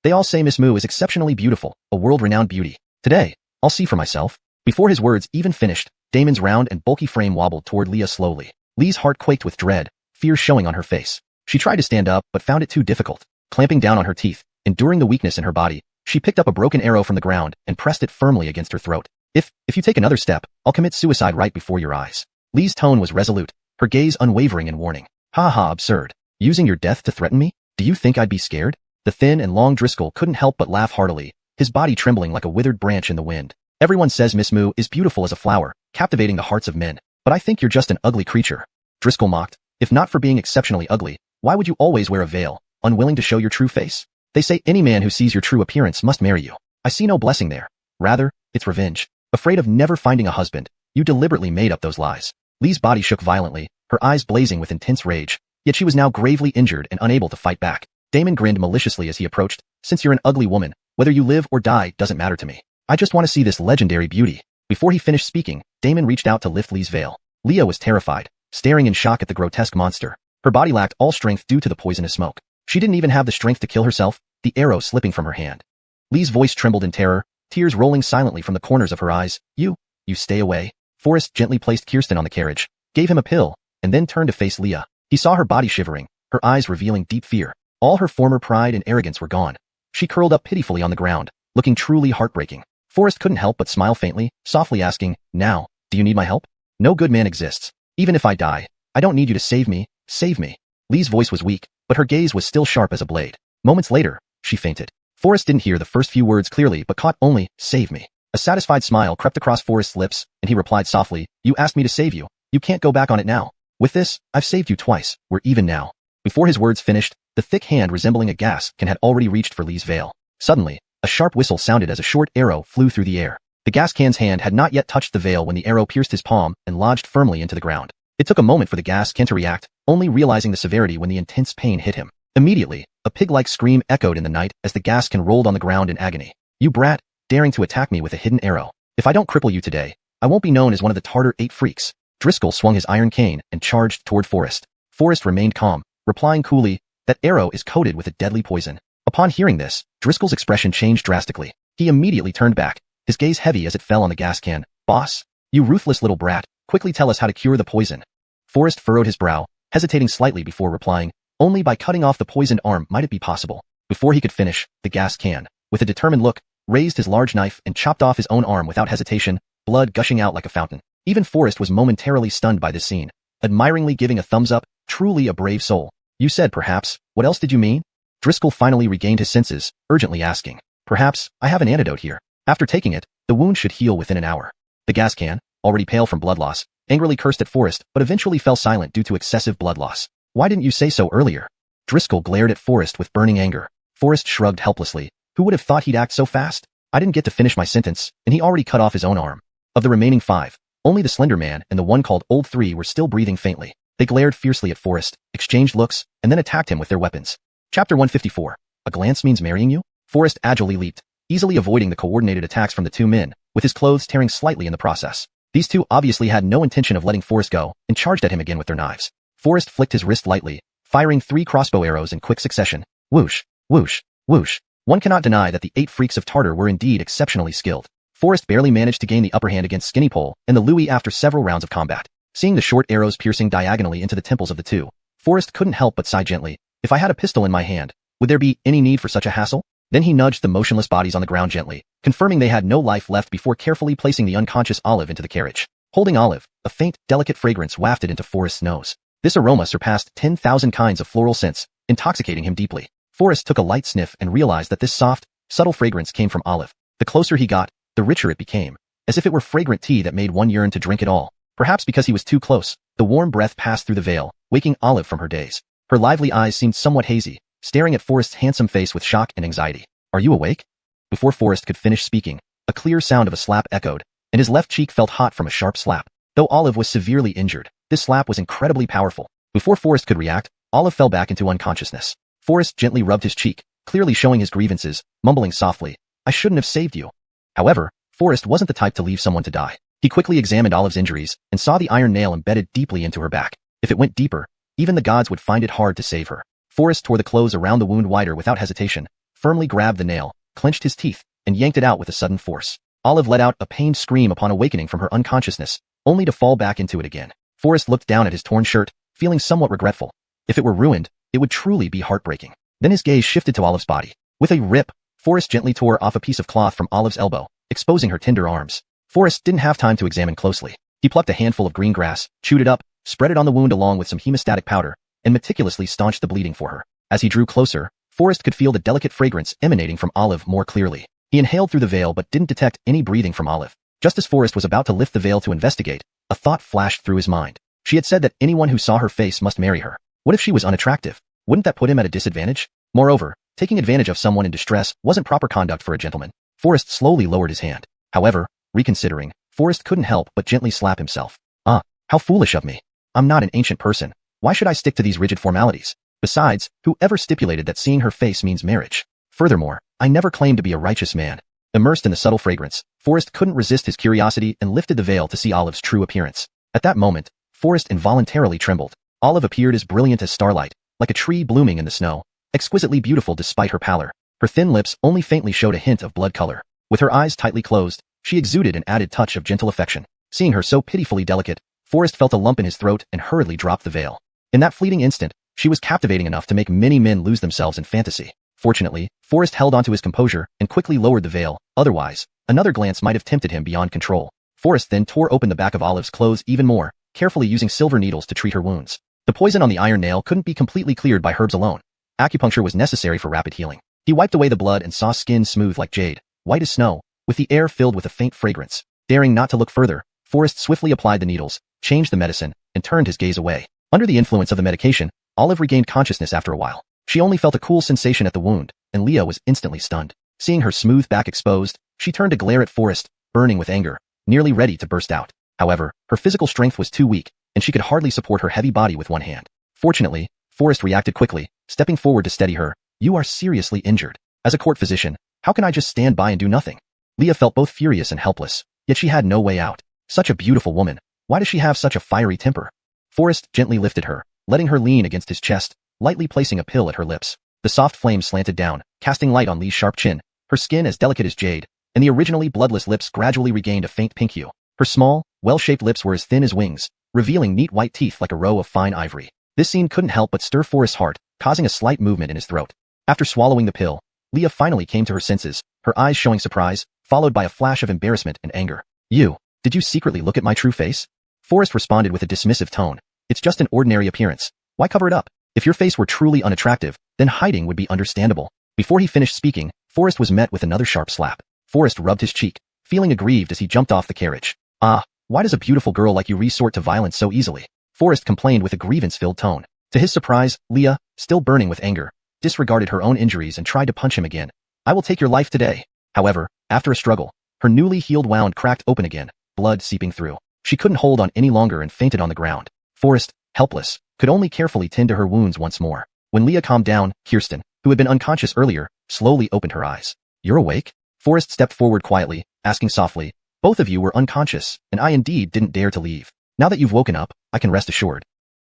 They all say Miss Moo is exceptionally beautiful, a world-renowned beauty. Today, I'll see for myself. Before his words even finished, Damon's round and bulky frame wobbled toward Leah slowly. Lee's heart quaked with dread, fear showing on her face. She tried to stand up but found it too difficult. Clamping down on her teeth, enduring the weakness in her body, she picked up a broken arrow from the ground and pressed it firmly against her throat. If you take another step, I'll commit suicide right before your eyes. Lee's tone was resolute, her gaze unwavering in warning. Ha ha, absurd. Using your death to threaten me? Do you think I'd be scared? The thin and long Driscoll couldn't help but laugh heartily, his body trembling like a withered branch in the wind. Everyone says Miss Moo is beautiful as a flower, captivating the hearts of men. But I think you're just an ugly creature. Driscoll mocked. If not for being exceptionally ugly, why would you always wear a veil, unwilling to show your true face? They say any man who sees your true appearance must marry you. I see no blessing there. Rather, it's revenge. Afraid of never finding a husband, you deliberately made up those lies. Lee's body shook violently, her eyes blazing with intense rage. Yet she was now gravely injured and unable to fight back. Damon grinned maliciously as he approached. Since you're an ugly woman, whether you live or die doesn't matter to me. I just want to see this legendary beauty. Before he finished speaking, Damon reached out to lift Lee's veil. Leah was terrified, staring in shock at the grotesque monster. Her body lacked all strength due to the poisonous smoke. She didn't even have the strength to kill herself, the arrow slipping from her hand. Lee's voice trembled in terror, tears rolling silently from the corners of her eyes. You stay away. Forrest gently placed Kirsten on the carriage, gave him a pill, and then turned to face Leah. He saw her body shivering, her eyes revealing deep fear. All her former pride and arrogance were gone. She curled up pitifully on the ground, looking truly heartbreaking. Forrest couldn't help but smile faintly, softly asking, Now, do you need my help? No good man exists. Even if I die, I don't need you to save me, save me. Lee's voice was weak, but her gaze was still sharp as a blade. Moments later, she fainted. Forrest didn't hear the first few words clearly but caught only, save me. A satisfied smile crept across Forrest's lips, and he replied softly, You asked me to save you. You can't go back on it now. With this, I've saved you twice. We're even now. Before his words finished, the thick hand resembling a gas can had already reached for Lee's veil. Suddenly, a sharp whistle sounded as a short arrow flew through the air. The gas can's hand had not yet touched the veil when the arrow pierced his palm and lodged firmly into the ground. It took a moment for the gas can to react, only realizing the severity when the intense pain hit him. Immediately, a pig-like scream echoed in the night as the gas can rolled on the ground in agony. You brat, daring to attack me with a hidden arrow. If I don't cripple you today, I won't be known as one of the Tartar 8 freaks. Driscoll swung his iron cane and charged toward Forrest. Forrest remained calm, replying coolly, That arrow is coated with a deadly poison. Upon hearing this, Driscoll's expression changed drastically. He immediately turned back, his gaze heavy as it fell on the gas can. Boss, you ruthless little brat, quickly tell us how to cure the poison. Forrest furrowed his brow, hesitating slightly before replying, Only by cutting off the poisoned arm might it be possible. Before he could finish, the gas can, with a determined look, raised his large knife and chopped off his own arm without hesitation, blood gushing out like a fountain. Even Forrest was momentarily stunned by this scene, admiringly giving a thumbs up. Truly a brave soul. You said perhaps, what else did you mean? Driscoll finally regained his senses, urgently asking, Perhaps, I have an antidote here. After taking it, the wound should heal within an hour. The gas can, already pale from blood loss, angrily cursed at Forrest but eventually fell silent due to excessive blood loss. Why didn't you say so earlier? Driscoll glared at Forrest with burning anger. Forrest shrugged helplessly. Who would have thought he'd act so fast? I didn't get to finish my sentence, and he already cut off his own arm. Of the remaining 5, only the slender man and the one called Old 3 were still breathing faintly. They glared fiercely at Forrest, exchanged looks, and then attacked him with their weapons. Chapter 154. A glance means marrying you? Forrest agilely leaped, easily avoiding the coordinated attacks from the two men, with his clothes tearing slightly in the process. These two obviously had no intention of letting Forrest go, and charged at him again with their knives. Forrest flicked his wrist lightly, firing 3 crossbow arrows in quick succession. Whoosh, whoosh, whoosh. One cannot deny that the 8 freaks of Tartar were indeed exceptionally skilled. Forrest barely managed to gain the upper hand against Skinny Pole and the Louis after several rounds of combat. Seeing the short arrows piercing diagonally into the temples of the two, Forrest couldn't help but sigh gently. If I had a pistol in my hand, would there be any need for such a hassle? Then he nudged the motionless bodies on the ground gently, confirming they had no life left before carefully placing the unconscious Olive into the carriage. Holding Olive, a faint, delicate fragrance wafted into Forrest's nose. This aroma surpassed 10,000 kinds of floral scents, intoxicating him deeply. Forrest took a light sniff and realized that this soft, subtle fragrance came from Olive. The closer he got, the richer it became, as if it were fragrant tea that made one yearn to drink it all. Perhaps because he was too close, the warm breath passed through the veil, waking Olive from her daze. Her lively eyes seemed somewhat hazy, staring at Forrest's handsome face with shock and anxiety. Are you awake? Before Forrest could finish speaking, a clear sound of a slap echoed, and his left cheek felt hot from a sharp slap. Though Olive was severely injured, this slap was incredibly powerful. Before Forrest could react, Olive fell back into unconsciousness. Forrest gently rubbed his cheek, clearly showing his grievances, mumbling softly, I shouldn't have saved you. However, Forrest wasn't the type to leave someone to die. He quickly examined Olive's injuries and saw the iron nail embedded deeply into her back. If it went deeper, even the gods would find it hard to save her. Forrest tore the clothes around the wound wider without hesitation, firmly grabbed the nail, clenched his teeth, and yanked it out with a sudden force. Olive let out a pained scream upon awakening from her unconsciousness, only to fall back into it again. Forrest looked down at his torn shirt, feeling somewhat regretful. If it were ruined, it would truly be heartbreaking. Then his gaze shifted to Olive's body. With a rip, Forrest gently tore off a piece of cloth from Olive's elbow, exposing her tender arms. Forrest didn't have time to examine closely. He plucked a handful of green grass, chewed it up, spread it on the wound along with some hemostatic powder, and meticulously staunched the bleeding for her. As he drew closer, Forrest could feel the delicate fragrance emanating from Olive more clearly. He inhaled through the veil but didn't detect any breathing from Olive. Just as Forrest was about to lift the veil to investigate, a thought flashed through his mind. She had said that anyone who saw her face must marry her. What if she was unattractive? Wouldn't that put him at a disadvantage? Moreover, taking advantage of someone in distress wasn't proper conduct for a gentleman. Forrest slowly lowered his hand. However, reconsidering, Forrest couldn't help but gently slap himself. How foolish of me. I'm not an ancient person. Why should I stick to these rigid formalities? Besides, whoever stipulated that seeing her face means marriage? Furthermore, I never claimed to be a righteous man. Immersed in the subtle fragrance, Forrest couldn't resist his curiosity and lifted the veil to see Olive's true appearance. At that moment, Forrest involuntarily trembled. Olive appeared as brilliant as starlight, like a tree blooming in the snow, exquisitely beautiful despite her pallor. Her thin lips only faintly showed a hint of blood color. With her eyes tightly closed, she exuded an added touch of gentle affection. Seeing her so pitifully delicate, Forrest felt a lump in his throat and hurriedly dropped the veil. In that fleeting instant, she was captivating enough to make many men lose themselves in fantasy. Fortunately, Forrest held onto his composure and quickly lowered the veil. Otherwise, another glance might have tempted him beyond control. Forrest then tore open the back of Olive's clothes even more, carefully using silver needles to treat her wounds. The poison on the iron nail couldn't be completely cleared by herbs alone. Acupuncture was necessary for rapid healing. He wiped away the blood and saw skin smooth like jade, white as snow, with the air filled with a faint fragrance. Daring not to look further, Forrest swiftly applied the needles, changed the medicine, and turned his gaze away. Under the influence of the medication, Olive regained consciousness after a while. She only felt a cool sensation at the wound, and Leah was instantly stunned. Seeing her smooth back exposed, she turned to glare at Forrest, burning with anger, nearly ready to burst out. However, her physical strength was too weak, and she could hardly support her heavy body with one hand. Fortunately, Forrest reacted quickly, stepping forward to steady her. You are seriously injured. As a court physician, how can I just stand by and do nothing? Leah felt both furious and helpless, yet she had no way out. Such a beautiful woman. Why does she have such a fiery temper? Forrest gently lifted her, letting her lean against his chest, lightly placing a pill at her lips. The soft flame slanted down, casting light on Lee's sharp chin, her skin as delicate as jade, and the originally bloodless lips gradually regained a faint pink hue. Her small, well-shaped lips were as thin as wings, revealing neat white teeth like a row of fine ivory. This scene couldn't help but stir Forrest's heart, causing a slight movement in his throat. After swallowing the pill, Leah finally came to her senses, her eyes showing surprise, followed by a flash of embarrassment and anger. Did you secretly look at my true face? Forrest responded with a dismissive tone. It's just an ordinary appearance. Why cover it up? If your face were truly unattractive, then hiding would be understandable. Before he finished speaking, Forrest was met with another sharp slap. Forrest rubbed his cheek, feeling aggrieved as he jumped off the carriage. Why does a beautiful girl like you resort to violence so easily? Forrest complained with a grievance-filled tone. To his surprise, Leah, still burning with anger, disregarded her own injuries and tried to punch him again. I will take your life today. However, after a struggle, her newly healed wound cracked open again, blood seeping through. She couldn't hold on any longer and fainted on the ground. Forrest, helpless, could only carefully tend to her wounds once more. When Leah calmed down, Kirsten, who had been unconscious earlier, slowly opened her eyes. You're awake? Forrest stepped forward quietly, asking softly. Both of you were unconscious, and I indeed didn't dare to leave. Now that you've woken up, I can rest assured.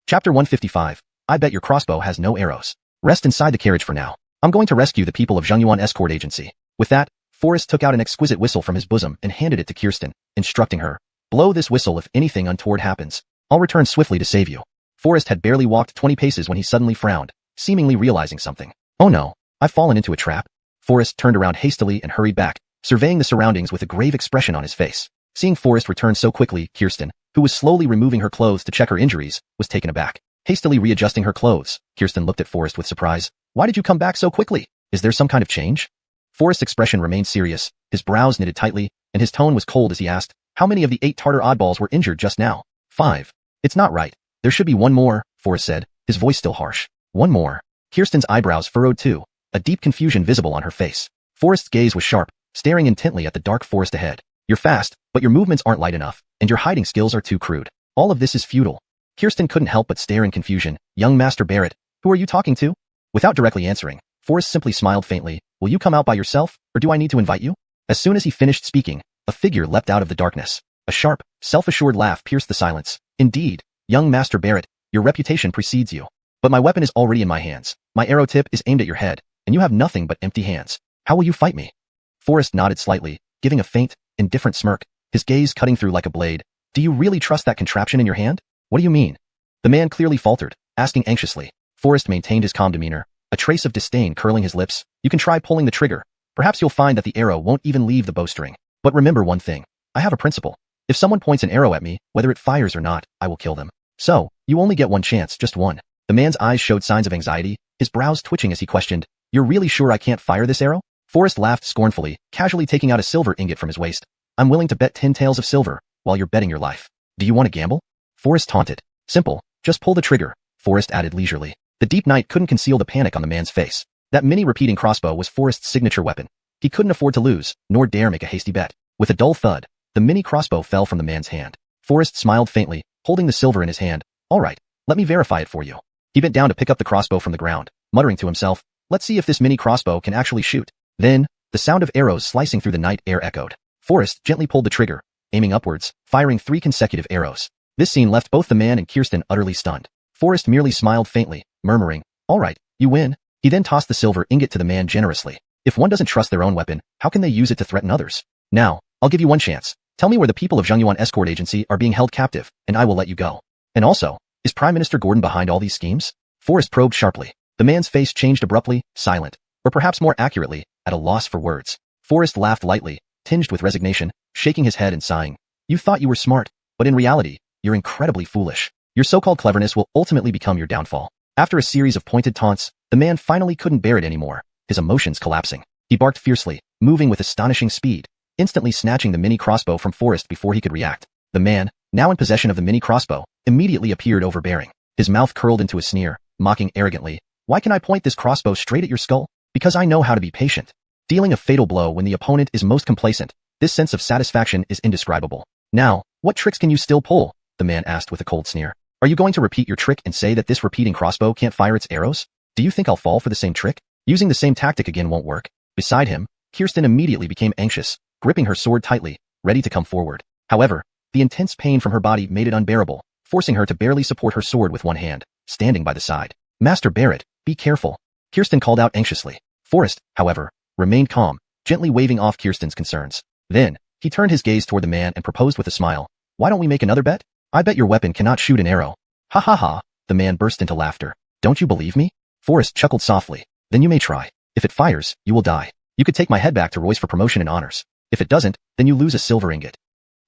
Chapter 155. I bet your crossbow has no arrows. Rest inside the carriage for now. I'm going to rescue the people of Jinyiwei Escort Agency. With that, Forrest took out an exquisite whistle from his bosom and handed it to Kirsten, instructing her. Blow this whistle if anything untoward happens. I'll return swiftly to save you. Forrest had barely walked 20 paces when he suddenly frowned, seemingly realizing something. Oh no, I've fallen into a trap. Forrest turned around hastily and hurried back, surveying the surroundings with a grave expression on his face. Seeing Forrest return so quickly, Kirsten, who was slowly removing her clothes to check her injuries, was taken aback. Hastily readjusting her clothes, Kirsten looked at Forrest with surprise. Why did you come back so quickly? Is there some kind of change? Forrest's expression remained serious, his brows knitted tightly, and his tone was cold as he asked, how many of the 8 Tartar oddballs were injured just now? 5. It's not right. There should be one more, Forrest said, his voice still harsh. One more. Kirsten's eyebrows furrowed too, a deep confusion visible on her face. Forrest's gaze was sharp, staring intently at the dark forest ahead. You're fast, but your movements aren't light enough, and your hiding skills are too crude. All of this is futile. Kirsten couldn't help but stare in confusion. Young Master Barrett, who are you talking to? Without directly answering, Forrest simply smiled faintly. Will you come out by yourself, or do I need to invite you? As soon as he finished speaking, a figure leapt out of the darkness. A sharp, self-assured laugh pierced the silence. Indeed, young Master Barrett, your reputation precedes you. But my weapon is already in my hands. My arrow tip is aimed at your head, and you have nothing but empty hands. How will you fight me? Forrest nodded slightly, giving a faint, indifferent smirk, his gaze cutting through like a blade. Do you really trust that contraption in your hand? What do you mean? The man clearly faltered, asking anxiously. Forrest maintained his calm demeanor, a trace of disdain curling his lips. You can try pulling the trigger. Perhaps you'll find that the arrow won't even leave the bowstring. But remember one thing. I have a principle. If someone points an arrow at me, whether it fires or not, I will kill them. So, you only get one chance, just one. The man's eyes showed signs of anxiety, his brows twitching as he questioned, You're really sure I can't fire this arrow? Forrest laughed scornfully, casually taking out a silver ingot from his waist. I'm willing to bet 10 taels of silver, while you're betting your life. Do you want to gamble? Forrest taunted. Simple, just pull the trigger, Forrest added leisurely. The deep night couldn't conceal the panic on the man's face. That mini repeating crossbow was Forrest's signature weapon. He couldn't afford to lose, nor dare make a hasty bet. With a dull thud, the mini crossbow fell from the man's hand. Forrest smiled faintly, holding the silver in his hand. All right, let me verify it for you. He bent down to pick up the crossbow from the ground, muttering to himself, let's see if this mini crossbow can actually shoot. Then, the sound of arrows slicing through the night air echoed. Forrest gently pulled the trigger, aiming upwards, firing 3 consecutive arrows. This scene left both the man and Kirsten utterly stunned. Forrest merely smiled faintly, murmuring, all right, you win. He then tossed the silver ingot to the man generously. If one doesn't trust their own weapon, how can they use it to threaten others? Now, I'll give you one chance. Tell me where the people of Jinyiwei Escort Agency are being held captive, and I will let you go. And also, is Prime Minister Gordon behind all these schemes? Forrest probed sharply. The man's face changed abruptly, silent, or perhaps more accurately, at a loss for words. Forrest laughed lightly, tinged with resignation, shaking his head and sighing. You thought you were smart, but in reality, you're incredibly foolish. Your so-called cleverness will ultimately become your downfall. After a series of pointed taunts, the man finally couldn't bear it anymore, his emotions collapsing. He barked fiercely, moving with astonishing speed, instantly snatching the mini crossbow from Forrest before he could react. The man, now in possession of the mini crossbow, immediately appeared overbearing. His mouth curled into a sneer, mocking arrogantly, why can I point this crossbow straight at your skull? Because I know how to be patient. Dealing a fatal blow when the opponent is most complacent, this sense of satisfaction is indescribable. Now, what tricks can you still pull? The man asked with a cold sneer. Are you going to repeat your trick and say that this repeating crossbow can't fire its arrows? Do you think I'll fall for the same trick? Using the same tactic again won't work. Beside him, Kirsten immediately became anxious, gripping her sword tightly, ready to come forward. However, the intense pain from her body made it unbearable, forcing her to barely support her sword with one hand, standing by the side. Master Barrett, be careful, Kirsten called out anxiously. Forrest, however, remained calm, gently waving off Kirsten's concerns. Then, he turned his gaze toward the man and proposed with a smile. Why don't we make another bet? I bet your weapon cannot shoot an arrow. Ha ha ha, the man burst into laughter. Don't you believe me? Forrest chuckled softly. Then you may try. If it fires, you will die. You could take my head back to Royce for promotion and honors. If it doesn't, then you lose a silver ingot.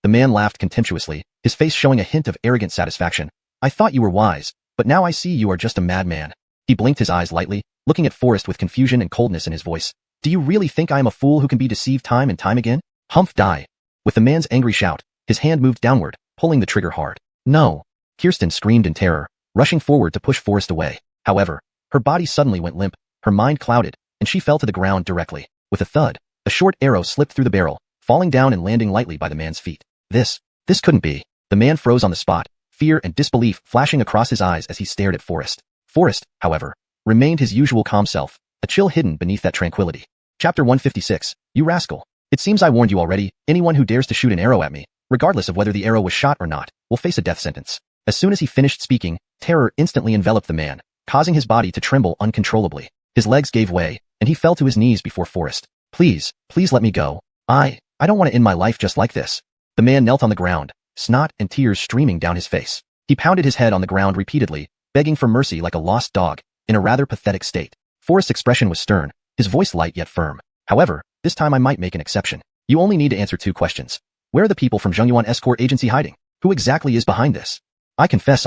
The man laughed contemptuously, his face showing a hint of arrogant satisfaction. I thought you were wise, but now I see you are just a madman. He blinked his eyes lightly, looking at Forrest with confusion and coldness in his voice. Do you really think I am a fool who can be deceived time and time again? Humph die. With the man's angry shout, his hand moved downward, pulling the trigger hard. No. Kirsten screamed in terror, rushing forward to push Forrest away. However, her body suddenly went limp, her mind clouded, and she fell to the ground directly. With a thud, a short arrow slipped through the barrel, falling down and landing lightly by the man's feet. This couldn't be. The man froze on the spot, fear and disbelief flashing across his eyes as he stared at Forrest. Forrest, however, remained his usual calm self, a chill hidden beneath that tranquility. Chapter 156. You rascal. It seems I warned you already. Anyone who dares to shoot an arrow at me, regardless of whether the arrow was shot or not, will face a death sentence. As soon as he finished speaking, terror instantly enveloped the man, causing his body to tremble uncontrollably. His legs gave way, and he fell to his knees before Forrest. Please let me go. I don't want to end my life just like this. The man knelt on the ground, snot and tears streaming down his face. He pounded his head on the ground repeatedly, begging for mercy like a lost dog, in a rather pathetic state. Forrest's expression was stern, his voice light yet firm. However, this time I might make an exception. You only need to answer 2 questions. Where are the people from Jinyiwei escort agency hiding? Who exactly is behind this? I confess.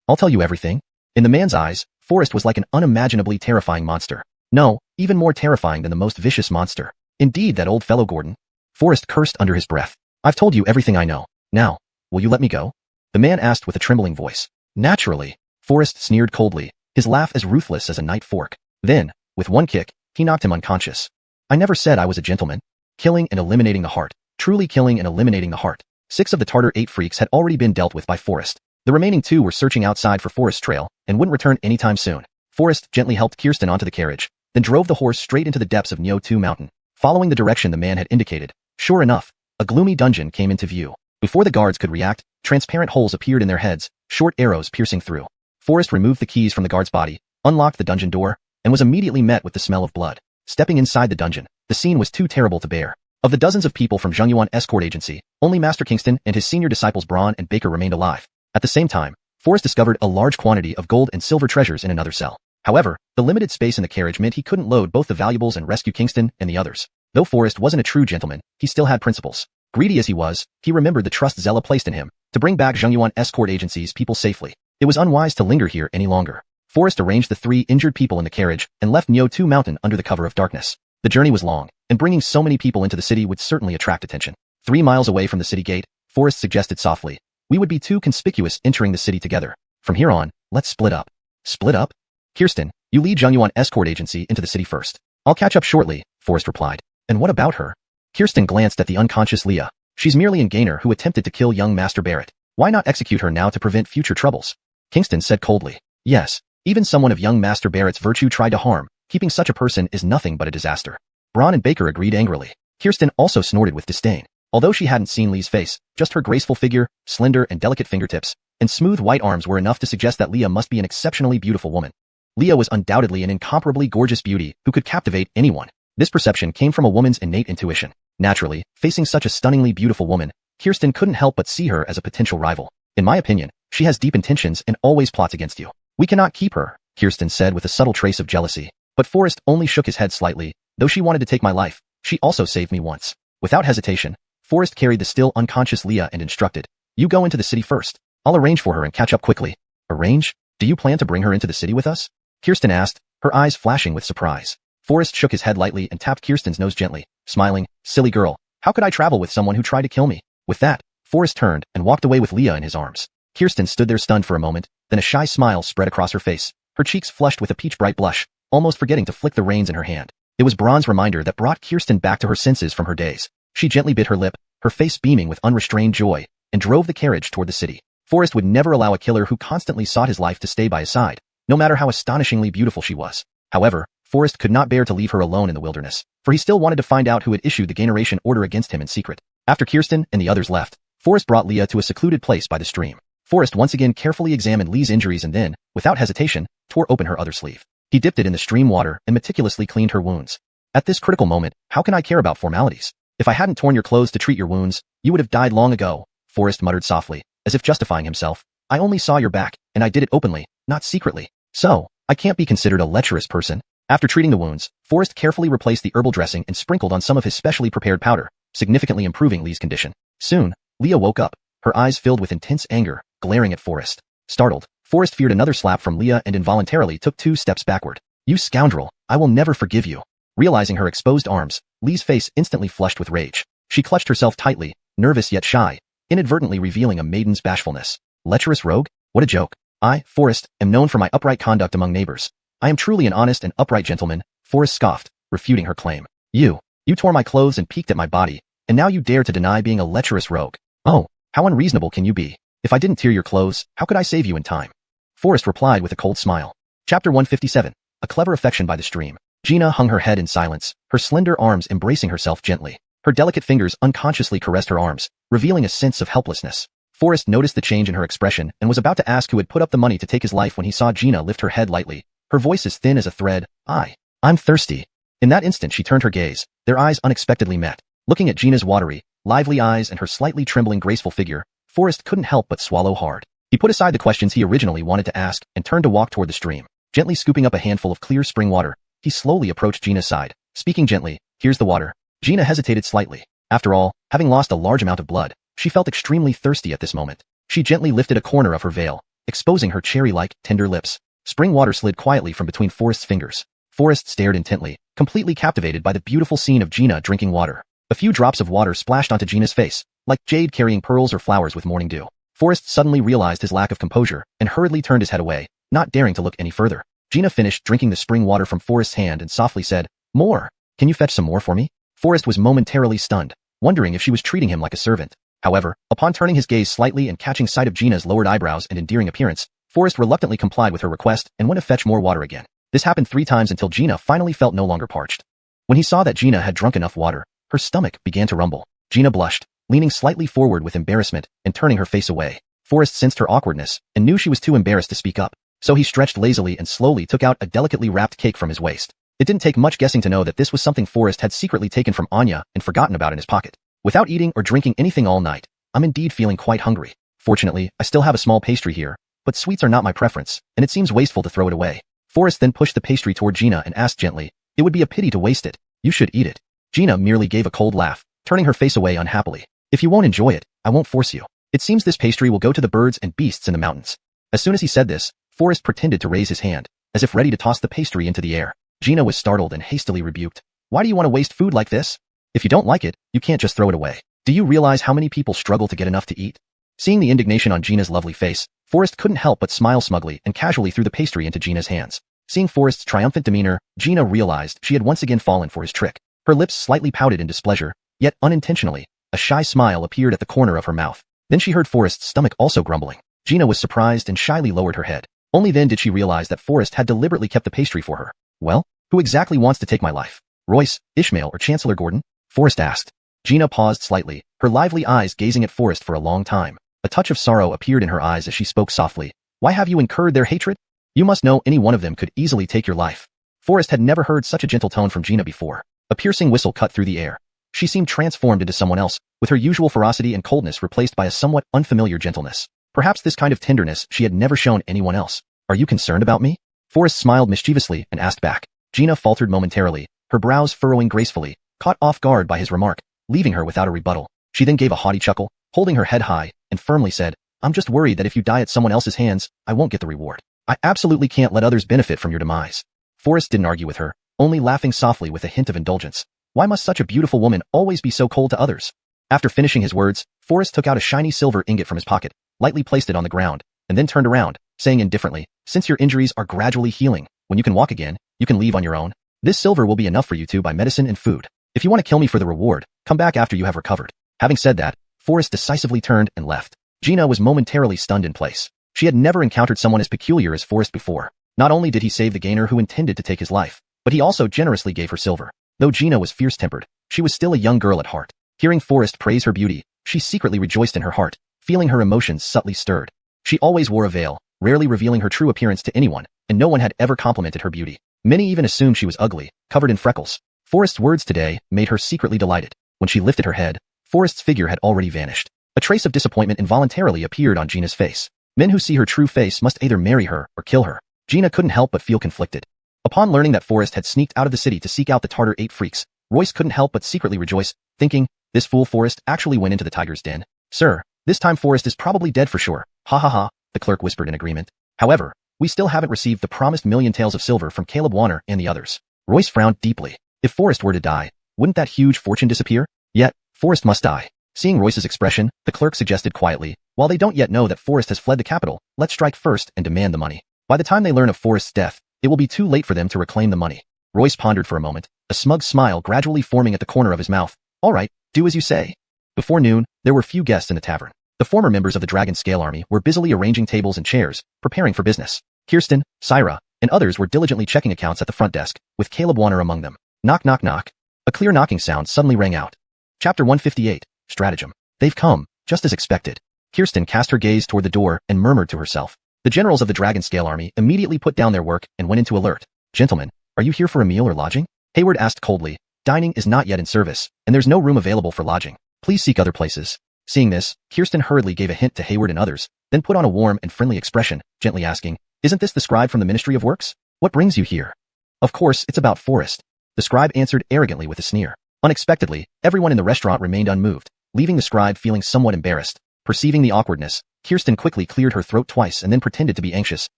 I'll tell you everything. In the man's eyes, Forrest was like an unimaginably terrifying monster. No, even more terrifying than the most vicious monster. Indeed, that old fellow Gordon. Forrest cursed under his breath. I've told you everything I know. Now, will you let me go? The man asked with a trembling voice. Naturally. Forrest sneered coldly, his laugh as ruthless as a knife fork. Then, with one kick, he knocked him unconscious. I never said I was a gentleman. Killing and eliminating the heart. Truly killing and eliminating the heart. 6 of the Tartar 8 freaks had already been dealt with by Forrest. The remaining 2 were searching outside for Forrest's trail and wouldn't return anytime soon. Forrest gently helped Kirsten onto the carriage, then drove the horse straight into the depths of Nyo2 Mountain. Following the direction the man had indicated, sure enough, a gloomy dungeon came into view. Before the guards could react, transparent holes appeared in their heads, short arrows piercing through. Forrest removed the keys from the guard's body, unlocked the dungeon door, and was immediately met with the smell of blood. Stepping inside the dungeon, the scene was too terrible to bear. Of the dozens of people from Jinyiwei escort agency, only Master Kingston and his senior disciples Braun and Baker remained alive. At the same time, Forrest discovered a large quantity of gold and silver treasures in another cell. However, the limited space in the carriage meant he couldn't load both the valuables and rescue Kingston and the others. Though Forrest wasn't a true gentleman, he still had principles. Greedy as he was, he remembered the trust Zella placed in him to bring back Jinyiwei escort agency's people safely. It was unwise to linger here any longer. Forrest arranged the 3 injured people in the carriage and left Nyo2 Mountain under the cover of darkness. The journey was long, and bringing so many people into the city would certainly attract attention. 3 miles away from the city gate, Forrest suggested softly, we would be too conspicuous entering the city together. From here on, let's split up. Split up? Kirsten, you lead Jinyiwei escort agency into the city first. I'll catch up shortly, Forrest replied. And what about her? Kirsten glanced at the unconscious Leah. She's merely a gainer who attempted to kill young Master Barrett. Why not execute her now to prevent future troubles? Kingston said coldly. Yes, even someone of young Master Barrett's virtue tried to harm. Keeping such a person is nothing but a disaster. Braun and Baker agreed angrily. Kirsten also snorted with disdain. Although she hadn't seen Lee's face, just her graceful figure, slender and delicate fingertips, and smooth white arms were enough to suggest that Leah must be an exceptionally beautiful woman. Leah was undoubtedly an incomparably gorgeous beauty who could captivate anyone. This perception came from a woman's innate intuition. Naturally, facing such a stunningly beautiful woman, Kirsten couldn't help but see her as a potential rival. In my opinion, she has deep intentions and always plots against you. We cannot keep her, Kirsten said with a subtle trace of jealousy. But Forrest only shook his head slightly. Though she wanted to take my life, she also saved me once. Without hesitation, Forrest carried the still unconscious Leah and instructed, you go into the city first. I'll arrange for her and catch up quickly. Arrange? Do you plan to bring her into the city with us? Kirsten asked, her eyes flashing with surprise. Forrest shook his head lightly and tapped Kirsten's nose gently, smiling, silly girl, how could I travel with someone who tried to kill me? With that, Forrest turned and walked away with Leah in his arms. Kirsten stood there stunned for a moment, then a shy smile spread across her face, her cheeks flushed with a peach-bright blush, almost forgetting to flick the reins in her hand. It was Braun's reminder that brought Kirsten back to her senses from her daze. She gently bit her lip, her face beaming with unrestrained joy, and drove the carriage toward the city. Forrest would never allow a killer who constantly sought his life to stay by his side, no matter how astonishingly beautiful she was. However, Forrest could not bear to leave her alone in the wilderness, for he still wanted to find out who had issued the Gaineration order against him in secret. After Kirsten and the others left, Forrest brought Leah to a secluded place by the stream. Forrest once again carefully examined Lee's injuries and then, without hesitation, tore open her other sleeve. He dipped it in the stream water and meticulously cleaned her wounds. At this critical moment, how can I care about formalities? If I hadn't torn your clothes to treat your wounds, you would have died long ago, Forrest muttered softly, as if justifying himself. I only saw your back, and I did it openly, not secretly. So, I can't be considered a lecherous person. After treating the wounds, Forrest carefully replaced the herbal dressing and sprinkled on some of his specially prepared powder, significantly improving Lee's condition. Soon, Leah woke up, her eyes filled with intense anger, glaring at Forrest. Startled, Forrest feared another slap from Leah and involuntarily took 2 steps backward. You scoundrel, I will never forgive you. Realizing her exposed arms, Lee's face instantly flushed with rage. She clutched herself tightly, nervous yet shy, inadvertently revealing a maiden's bashfulness. Lecherous rogue? What a joke. I, Forrest, am known for my upright conduct among neighbors. I am truly an honest and upright gentleman, Forrest scoffed, refuting her claim. You tore my clothes and peeked at my body, and now you dare to deny being a lecherous rogue. Oh, how unreasonable can you be? If I didn't tear your clothes, how could I save you in time? Forrest replied with a cold smile. Chapter 157. A clever affection by the stream. Gina hung her head in silence, her slender arms embracing herself gently. Her delicate fingers unconsciously caressed her arms, revealing a sense of helplessness. Forrest noticed the change in her expression and was about to ask who had put up the money to take his life when he saw Gina lift her head lightly, her voice as thin as a thread. I'm thirsty. In that instant she turned her gaze, their eyes unexpectedly met. Looking at Gina's watery, lively eyes and her slightly trembling graceful figure, Forrest couldn't help but swallow hard. He put aside the questions he originally wanted to ask and turned to walk toward the stream. Gently scooping up a handful of clear spring water, he slowly approached Gina's side, speaking gently, "Here's the water." Gina hesitated slightly. After all, having lost a large amount of blood, she felt extremely thirsty at this moment. She gently lifted a corner of her veil, exposing her cherry-like, tender lips. Spring water slid quietly from between Forrest's fingers. Forrest stared intently, completely captivated by the beautiful scene of Gina drinking water. A few drops of water splashed onto Gina's face, like jade carrying pearls or flowers with morning dew. Forrest suddenly realized his lack of composure and hurriedly turned his head away, not daring to look any further. Gina finished drinking the spring water from Forrest's hand and softly said, "More. Can you fetch some more for me?" Forrest was momentarily stunned, wondering if she was treating him like a servant. However, upon turning his gaze slightly and catching sight of Gina's lowered eyebrows and endearing appearance, Forrest reluctantly complied with her request and went to fetch more water again. This happened 3 times until Gina finally felt no longer parched. When he saw that Gina had drunk enough water, her stomach began to rumble. Gina blushed, leaning slightly forward with embarrassment and turning her face away. Forrest sensed her awkwardness and knew she was too embarrassed to speak up, so he stretched lazily and slowly took out a delicately wrapped cake from his waist. It didn't take much guessing to know that this was something Forrest had secretly taken from Anya and forgotten about in his pocket. Without eating or drinking anything all night, I'm indeed feeling quite hungry. Fortunately, I still have a small pastry here, but sweets are not my preference, and it seems wasteful to throw it away. Forrest then pushed the pastry toward Gina and asked gently, "It would be a pity to waste it. You should eat it." Gina merely gave a cold laugh, turning her face away unhappily. "If you won't enjoy it, I won't force you. It seems this pastry will go to the birds and beasts in the mountains." As soon as he said this, Forrest pretended to raise his hand, as if ready to toss the pastry into the air. Gina was startled and hastily rebuked. "Why do you want to waste food like this? If you don't like it, you can't just throw it away. Do you realize how many people struggle to get enough to eat?" Seeing the indignation on Gina's lovely face, Forrest couldn't help but smile smugly and casually threw the pastry into Gina's hands. Seeing Forrest's triumphant demeanor, Gina realized she had once again fallen for his trick. Her lips slightly pouted in displeasure, yet unintentionally, a shy smile appeared at the corner of her mouth. Then she heard Forrest's stomach also grumbling. Gina was surprised and shyly lowered her head. Only then did she realize that Forrest had deliberately kept the pastry for her. "Well, who exactly wants to take my life? Royce, Ishmael, or Chancellor Gordon?" Forrest asked. Gina paused slightly, her lively eyes gazing at Forrest for a long time. A touch of sorrow appeared in her eyes as she spoke softly. "Why have you incurred their hatred? You must know any one of them could easily take your life." Forrest had never heard such a gentle tone from Gina before. A piercing whistle cut through the air. She seemed transformed into someone else, with her usual ferocity and coldness replaced by a somewhat unfamiliar gentleness. Perhaps this kind of tenderness she had never shown anyone else. "Are you concerned about me?" Forrest smiled mischievously and asked back. Gina faltered momentarily, her brows furrowing gracefully, caught off guard by his remark, leaving her without a rebuttal. She then gave a haughty chuckle, holding her head high, and firmly said, "I'm just worried that if you die at someone else's hands, I won't get the reward. I absolutely can't let others benefit from your demise." Forrest didn't argue with her, only laughing softly with a hint of indulgence. Why must such a beautiful woman always be so cold to others? After finishing his words, Forrest took out a shiny silver ingot from his pocket, lightly placed it on the ground, and then turned around, saying indifferently, "Since your injuries are gradually healing, when you can walk again, you can leave on your own. This silver will be enough for you to buy medicine and food. If you want to kill me for the reward, come back after you have recovered." Having said that, Forrest decisively turned and left. Gina was momentarily stunned in place. She had never encountered someone as peculiar as Forrest before. Not only did he save the gainer who intended to take his life, but he also generously gave her silver. Though Gina was fierce-tempered, she was still a young girl at heart. Hearing Forrest praise her beauty, she secretly rejoiced in her heart, feeling her emotions subtly stirred. She always wore a veil, rarely revealing her true appearance to anyone, and no one had ever complimented her beauty. Many even assumed she was ugly, covered in freckles. Forrest's words today made her secretly delighted. When she lifted her head, Forrest's figure had already vanished. A trace of disappointment involuntarily appeared on Gina's face. Men who see her true face must either marry her or kill her. Gina couldn't help but feel conflicted. Upon learning that Forrest had sneaked out of the city to seek out the Tartar 8 freaks, Royce couldn't help but secretly rejoice, thinking, "This fool Forrest actually went into the tiger's den." "Sir, this time Forrest is probably dead for sure. Ha ha ha," the clerk whispered in agreement. "However, we still haven't received the promised 1,000,000 taels of silver from Caleb Warner and the others." Royce frowned deeply. If Forrest were to die, wouldn't that huge fortune disappear? Yet, Forrest must die. Seeing Royce's expression, the clerk suggested quietly, "While they don't yet know that Forrest has fled the capital, let's strike first and demand the money. By the time they learn of Forrest's death, it will be too late for them to reclaim the money." Royce pondered for a moment, a smug smile gradually forming at the corner of his mouth. "All right, do as you say." Before noon, there were few guests in the tavern. The former members of the Dragon Scale Army were busily arranging tables and chairs, preparing for business. Kirsten, Syra, and others were diligently checking accounts at the front desk, with Caleb Warner among them. Knock knock knock. A clear knocking sound suddenly rang out. Chapter 158, Stratagem. They've come, just as expected. Kirsten cast her gaze toward the door and murmured to herself. The generals of the Dragon Scale Army immediately put down their work and went into alert. Gentlemen, are you here for a meal or lodging? Hayward asked coldly. Dining is not yet in service, and there's no room available for lodging. Please seek other places. Seeing this, Kirsten hurriedly gave a hint to Hayward and others, then put on a warm and friendly expression, gently asking, Isn't this the scribe from the Ministry of Works? What brings you here? Of course, it's about Forrest. The scribe answered arrogantly with a sneer. Unexpectedly, everyone in the restaurant remained unmoved, leaving the scribe feeling somewhat embarrassed. Perceiving the awkwardness, Kirsten quickly cleared her throat twice and then pretended to be anxious,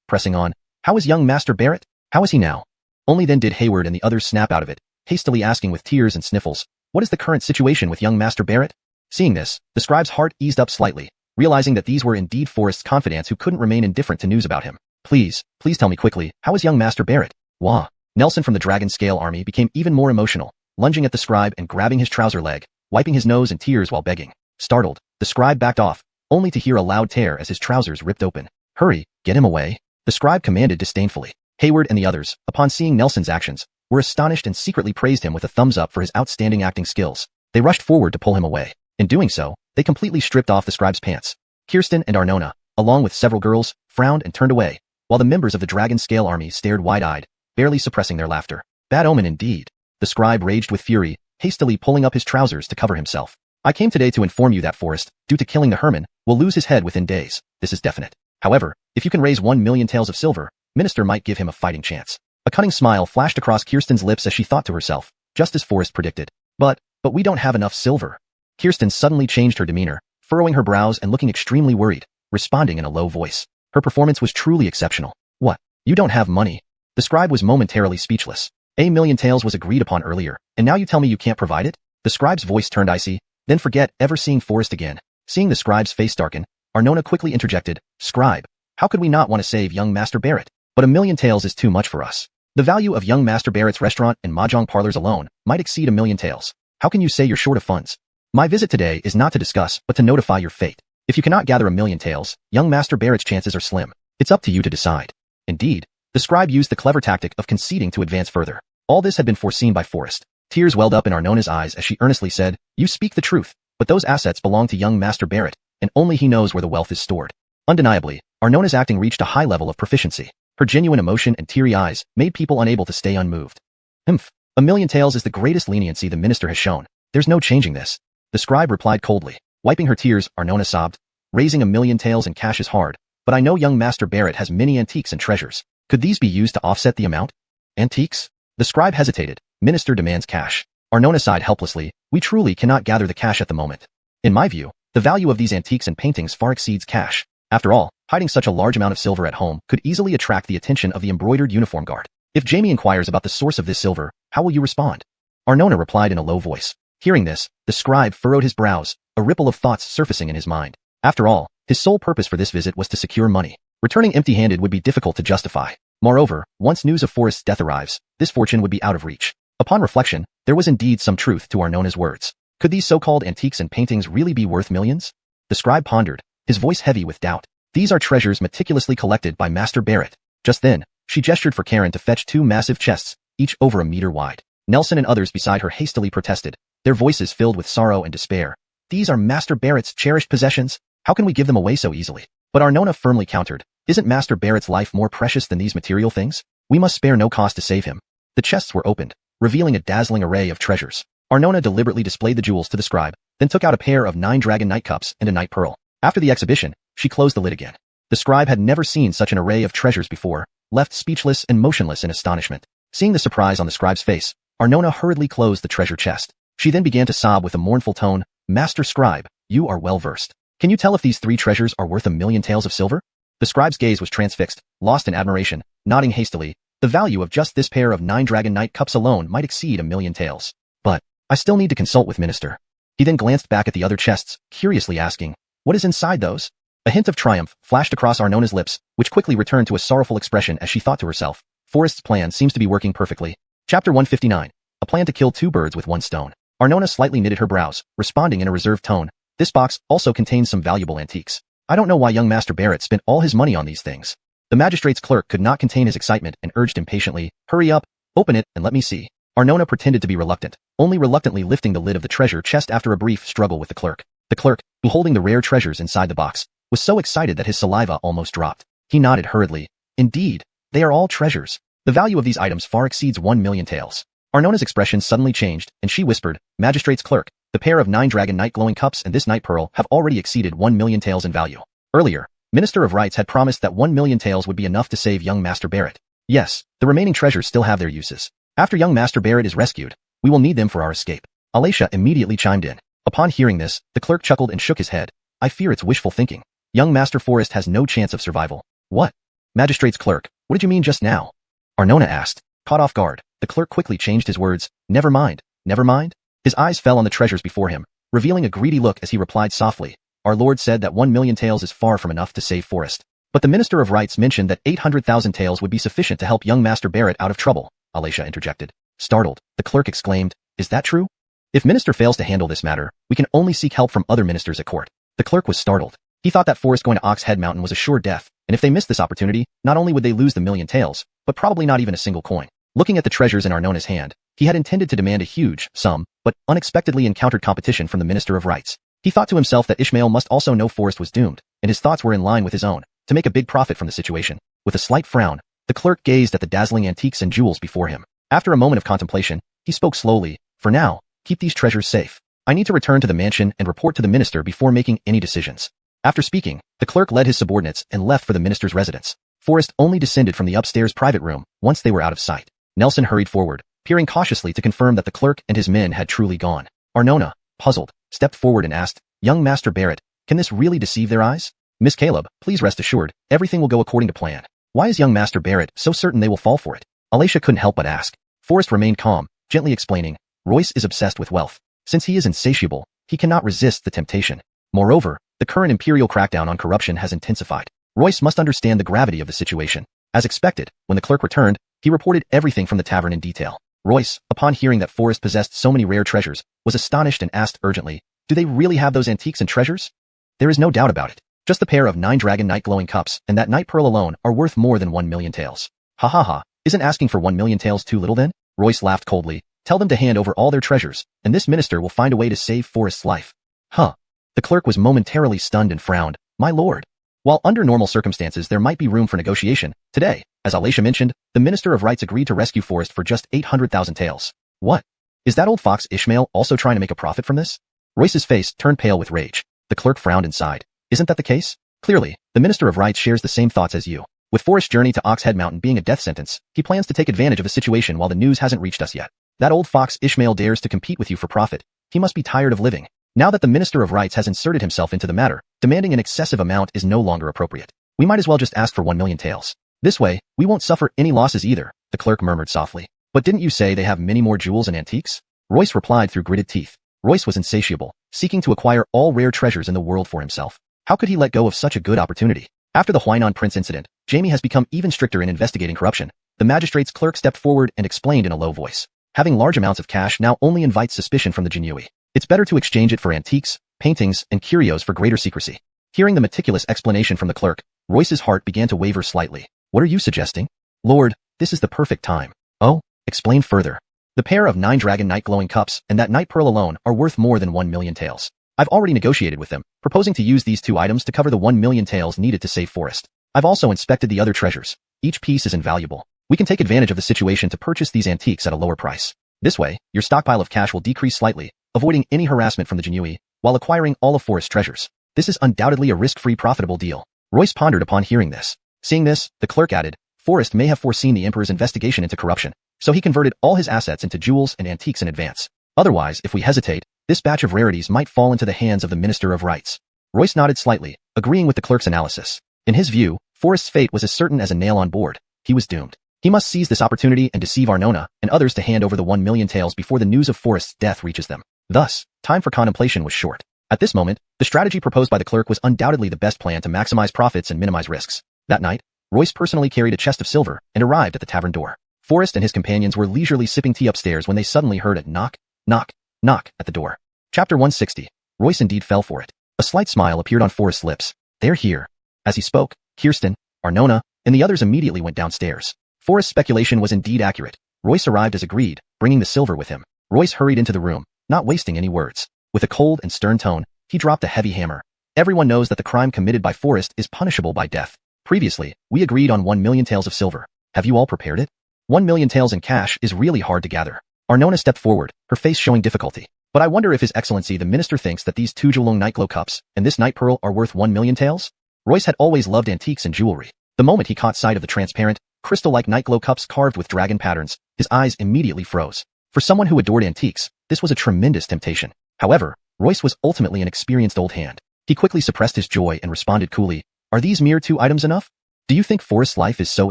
pressing on. How is young Master Barrett? How is he now? Only then did Hayward and the others snap out of it, hastily asking with tears and sniffles, What is the current situation with young Master Barrett? Seeing this, the scribe's heart eased up slightly, realizing that these were indeed Forrest's confidants who couldn't remain indifferent to news about him. Please tell me quickly, how is young Master Barrett? Wah. Nelson from the Dragon Scale Army became even more emotional, lunging at the scribe and grabbing his trouser leg, wiping his nose and tears while begging. Startled, the scribe backed off, only to hear a loud tear as his trousers ripped open. Hurry, get him away, the scribe commanded disdainfully. Hayward and the others, upon seeing Nelson's actions, were astonished and secretly praised him with a thumbs up for his outstanding acting skills. They rushed forward to pull him away. In doing so, they completely stripped off the scribe's pants. Kirsten and Arnona, along with several girls, frowned and turned away, while the members of the Dragon Scale Army stared wide-eyed, barely suppressing their laughter. Bad omen indeed. The scribe raged with fury, hastily pulling up his trousers to cover himself. I came today to inform you that Forrest, due to killing the Herman, will lose his head within days. This is definite. However, if you can raise 1,000,000 taels of silver, Minister might give him a fighting chance. A cunning smile flashed across Kirsten's lips as she thought to herself, just as Forrest predicted. But we don't have enough silver. Kirsten suddenly changed her demeanor, furrowing her brows and looking extremely worried, responding in a low voice. Her performance was truly exceptional. What? You don't have money? The scribe was momentarily speechless. 1,000,000 taels was agreed upon earlier, and now you tell me you can't provide it? The scribe's voice turned icy, then forget ever seeing Forrest again. Seeing the scribe's face darken, Arnona quickly interjected, Scribe, how could we not want to save young Master Barrett? But 1,000,000 taels is too much for us. The value of young Master Barrett's restaurant and mahjong parlors alone might exceed 1,000,000 taels. How can you say you're short of funds? My visit today is not to discuss, but to notify your fate. If you cannot gather 1,000,000 taels, young Master Barrett's chances are slim. It's up to you to decide. Indeed, the scribe used the clever tactic of conceding to advance further. All this had been foreseen by Forrest. Tears welled up in Arnona's eyes as she earnestly said, You speak the truth, but those assets belong to young Master Barrett, and only he knows where the wealth is stored. Undeniably, Arnona's acting reached a high level of proficiency. Her genuine emotion and teary eyes made people unable to stay unmoved. 1,000,000 taels is the greatest leniency the minister has shown. There's no changing this. The scribe replied coldly. Wiping her tears, Arnona sobbed. Raising 1,000,000 taels in cash is hard, but I know young Master Barrett has many antiques and treasures. Could these be used to offset the amount? Antiques? The scribe hesitated. Minister demands cash. Arnona sighed helplessly. We truly cannot gather the cash at the moment. In my view, the value of these antiques and paintings far exceeds cash. After all, hiding such a large amount of silver at home could easily attract the attention of the embroidered uniform guard. If Jamie inquires about the source of this silver, how will you respond? Arnona replied in a low voice. Hearing this, the scribe furrowed his brows, a ripple of thoughts surfacing in his mind. After all, his sole purpose for this visit was to secure money. Returning empty-handed would be difficult to justify. Moreover, once news of Forrest's death arrives, this fortune would be out of reach. Upon reflection, there was indeed some truth to Arnona's words. Could these so-called antiques and paintings really be worth millions? The scribe pondered, his voice heavy with doubt. These are treasures meticulously collected by Master Barrett. Just then, she gestured for Karen to fetch 2 massive chests, each over a meter wide. Nelson and others beside her hastily protested, their voices filled with sorrow and despair. These are Master Barrett's cherished possessions. How can we give them away so easily? But Arnona firmly countered, isn't Master Barrett's life more precious than these material things? We must spare no cost to save him. The chests were opened, revealing a dazzling array of treasures. Arnona deliberately displayed the jewels to the scribe, then took out a pair of 9 dragon night cups and a night pearl. After the exhibition, she closed the lid again. The scribe had never seen such an array of treasures before, left speechless and motionless in astonishment. Seeing the surprise on the scribe's face, Arnona hurriedly closed the treasure chest. She then began to sob with a mournful tone, Master Scribe, you are well versed. Can you tell if these 3 treasures are worth 1,000,000 taels of silver? The scribe's gaze was transfixed, lost in admiration, nodding hastily. The value of just this pair of 9 dragon night cups alone might exceed 1,000,000 taels. But I still need to consult with Minister. He then glanced back at the other chests, curiously asking, what is inside those? A hint of triumph flashed across Arnona's lips, which quickly returned to a sorrowful expression as she thought to herself, Forrest's plan seems to be working perfectly. Chapter 159. A plan to kill 2 birds with 1 stone. Arnona slightly knitted her brows, responding in a reserved tone, this box also contains some valuable antiques. I don't know why young Master Barrett spent all his money on these things. The magistrate's clerk could not contain his excitement and urged impatiently, "Hurry up, open it and let me see." Arnona pretended to be reluctant, only reluctantly lifting the lid of the treasure chest after a brief struggle with the clerk. The clerk, who holding the rare treasures inside the box, was so excited that his saliva almost dropped. He nodded hurriedly. "Indeed, they are all treasures. The value of these items far exceeds 1,000,000 taels." Arnona's expression suddenly changed, and she whispered, "Magistrate's clerk, the pair of 9 dragon night glowing cups and this night pearl have already exceeded 1,000,000 taels in value. Earlier, Minister of Rights had promised that 1,000,000 taels would be enough to save young Master Barrett. Yes, the remaining treasures still have their uses. After young Master Barrett is rescued, we will need them for our escape." Alicia immediately chimed in. Upon hearing this, the clerk chuckled and shook his head. "I fear it's wishful thinking. Young Master Forrest has no chance of survival." "What? Magistrate's clerk, what did you mean just now?" Arnona asked. Caught off guard, the clerk quickly changed his words. "Never mind, never mind." His eyes fell on the treasures before him, revealing a greedy look as he replied softly, "Our Lord said that 1,000,000 taels is far from enough to save Forrest. But the Minister of Rights mentioned that 800,000 taels would be sufficient to help young Master Barrett out of trouble," Alicia interjected. Startled, the clerk exclaimed, "Is that true? If Minister fails to handle this matter, we can only seek help from other ministers at court." The clerk was startled. He thought that Forrest going to Ox Head Mountain was a sure death, and if they missed this opportunity, not only would they lose the 1,000,000 taels, but probably not even a single coin. Looking at the treasures in Arnona's hand, he had intended to demand a huge sum, but unexpectedly encountered competition from the Minister of Rights. He thought to himself that Ishmael must also know Forrest was doomed, and his thoughts were in line with his own, to make a big profit from the situation. With a slight frown, the clerk gazed at the dazzling antiques and jewels before him. After a moment of contemplation, he spoke slowly, "For now, keep these treasures safe. I need to return to the mansion and report to the minister before making any decisions." After speaking, the clerk led his subordinates and left for the minister's residence. Forrest only descended from the upstairs private room once they were out of sight. Nelson hurried forward, peering cautiously to confirm that the clerk and his men had truly gone. Arnona, puzzled, stepped forward and asked, "Young Master Barrett, can this really deceive their eyes?" "Miss Caleb, please rest assured, everything will go according to plan. Why is young Master Barrett so certain they will fall for it?" Alicia couldn't help but ask. Forrest remained calm, gently explaining, "Royce is obsessed with wealth. Since he is insatiable, he cannot resist the temptation. Moreover, the current imperial crackdown on corruption has intensified. Royce must understand the gravity of the situation." As expected, when the clerk returned, he reported everything from the tavern in detail. Royce, upon hearing that Forrest possessed so many rare treasures, was astonished and asked urgently, "Do they really have those antiques and treasures?" "There is no doubt about it. Just the pair of 9 dragon night glowing cups and that night pearl alone are worth more than 1,000,000 taels." "Ha ha ha, isn't asking for 1,000,000 taels too little then?" Royce laughed coldly. "Tell them to hand over all their treasures, and this minister will find a way to save Forrest's life." "Huh." The clerk was momentarily stunned and frowned. "My lord." While under normal circumstances there might be room for negotiation, today, as Alicia mentioned, the Minister of Rights agreed to rescue Forrest for just 800,000 taels. "What? Is that old fox Ishmael also trying to make a profit from this?" Royce's face turned pale with rage. The clerk frowned and sighed. "Isn't that the case? Clearly, the Minister of Rights shares the same thoughts as you. With Forrest's journey to Ox Head Mountain being a death sentence, he plans to take advantage of the situation while the news hasn't reached us yet. That old fox Ishmael dares to compete with you for profit. He must be tired of living. Now that the Minister of Rights has inserted himself into the matter, demanding an excessive amount is no longer appropriate. We might as well just ask for 1,000,000 taels. This way, we won't suffer any losses either," the clerk murmured softly. "But didn't you say they have many more jewels and antiques?" Royce replied through gritted teeth. Royce was insatiable, seeking to acquire all rare treasures in the world for himself. How could he let go of such a good opportunity? After the Huainan Prince incident, Jamie has become even stricter in investigating corruption. The magistrate's clerk stepped forward and explained in a low voice. Having large amounts of cash now only invites suspicion from the Jinyiwei. It's better to exchange it for antiques, paintings, and curios for greater secrecy. Hearing the meticulous explanation from the clerk, Royce's heart began to waver slightly. "What are you suggesting?" "Lord, this is the perfect time." "Oh, explain further." "The pair of 9 dragon night glowing cups and that night pearl alone are worth more than 1,000,000 taels. I've already negotiated with them, proposing to use these 2 items to cover the 1,000,000 taels needed to save Forrest. I've also inspected the other treasures. Each piece is invaluable. We can take advantage of the situation to purchase these antiques at a lower price. This way, your stockpile of cash will decrease slightly, avoiding any harassment from the Jinyiwei, while acquiring all of Forrest's treasures. This is undoubtedly a risk-free profitable deal." Royce pondered upon hearing this. Seeing this, the clerk added, "Forrest may have foreseen the Emperor's investigation into corruption, so he converted all his assets into jewels and antiques in advance. Otherwise, if we hesitate, this batch of rarities might fall into the hands of the Minister of Rights." Royce nodded slightly, agreeing with the clerk's analysis. In his view, Forrest's fate was as certain as a nail on board. He was doomed. He must seize this opportunity and deceive Arnona and others to hand over the 1,000,000 taels before the news of Forrest's death reaches them. Thus, time for contemplation was short. At this moment, the strategy proposed by the clerk was undoubtedly the best plan to maximize profits and minimize risks. That night, Royce personally carried a chest of silver and arrived at the tavern door. Forrest and his companions were leisurely sipping tea upstairs when they suddenly heard a knock, knock, knock at the door. Chapter 160. Royce indeed fell for it. A slight smile appeared on Forrest's lips. "They're here." As he spoke, Kirsten, Arnona, and the others immediately went downstairs. Forrest's speculation was indeed accurate. Royce arrived as agreed, bringing the silver with him. Royce hurried into the room, not wasting any words. With a cold and stern tone, he dropped a heavy hammer. Everyone knows that the crime committed by Forrest is punishable by death. Previously, we agreed on 1,000,000 taels of silver. Have you all prepared it? 1,000,000 taels in cash is really hard to gather. Arnona stepped forward, her face showing difficulty. But I wonder if His Excellency the Minister thinks that these 2 Loong night glow cups and this night pearl are worth 1,000,000 taels? Royce had always loved antiques and jewelry. The moment he caught sight of the transparent, crystal-like night glow cups carved with dragon patterns, his eyes immediately froze. For someone who adored antiques, this was a tremendous temptation. However, Royce was ultimately an experienced old hand. He quickly suppressed his joy and responded coolly, "Are these mere 2 items enough? Do you think Forrest's life is so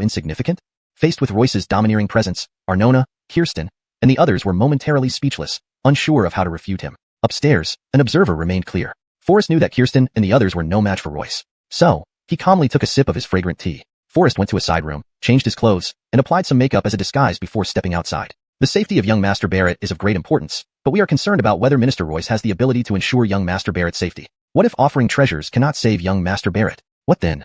insignificant?" Faced with Royce's domineering presence, Arnona, Kirsten, and the others were momentarily speechless, unsure of how to refute him. Upstairs, an observer remained clear. Forrest knew that Kirsten and the others were no match for Royce. So, he calmly took a sip of his fragrant tea. Forrest went to a side room, changed his clothes, and applied some makeup as a disguise before stepping outside. The safety of young Master Barrett is of great importance, but we are concerned about whether Minister Royce has the ability to ensure young Master Barrett's safety. What if offering treasures cannot save young Master Barrett? What then?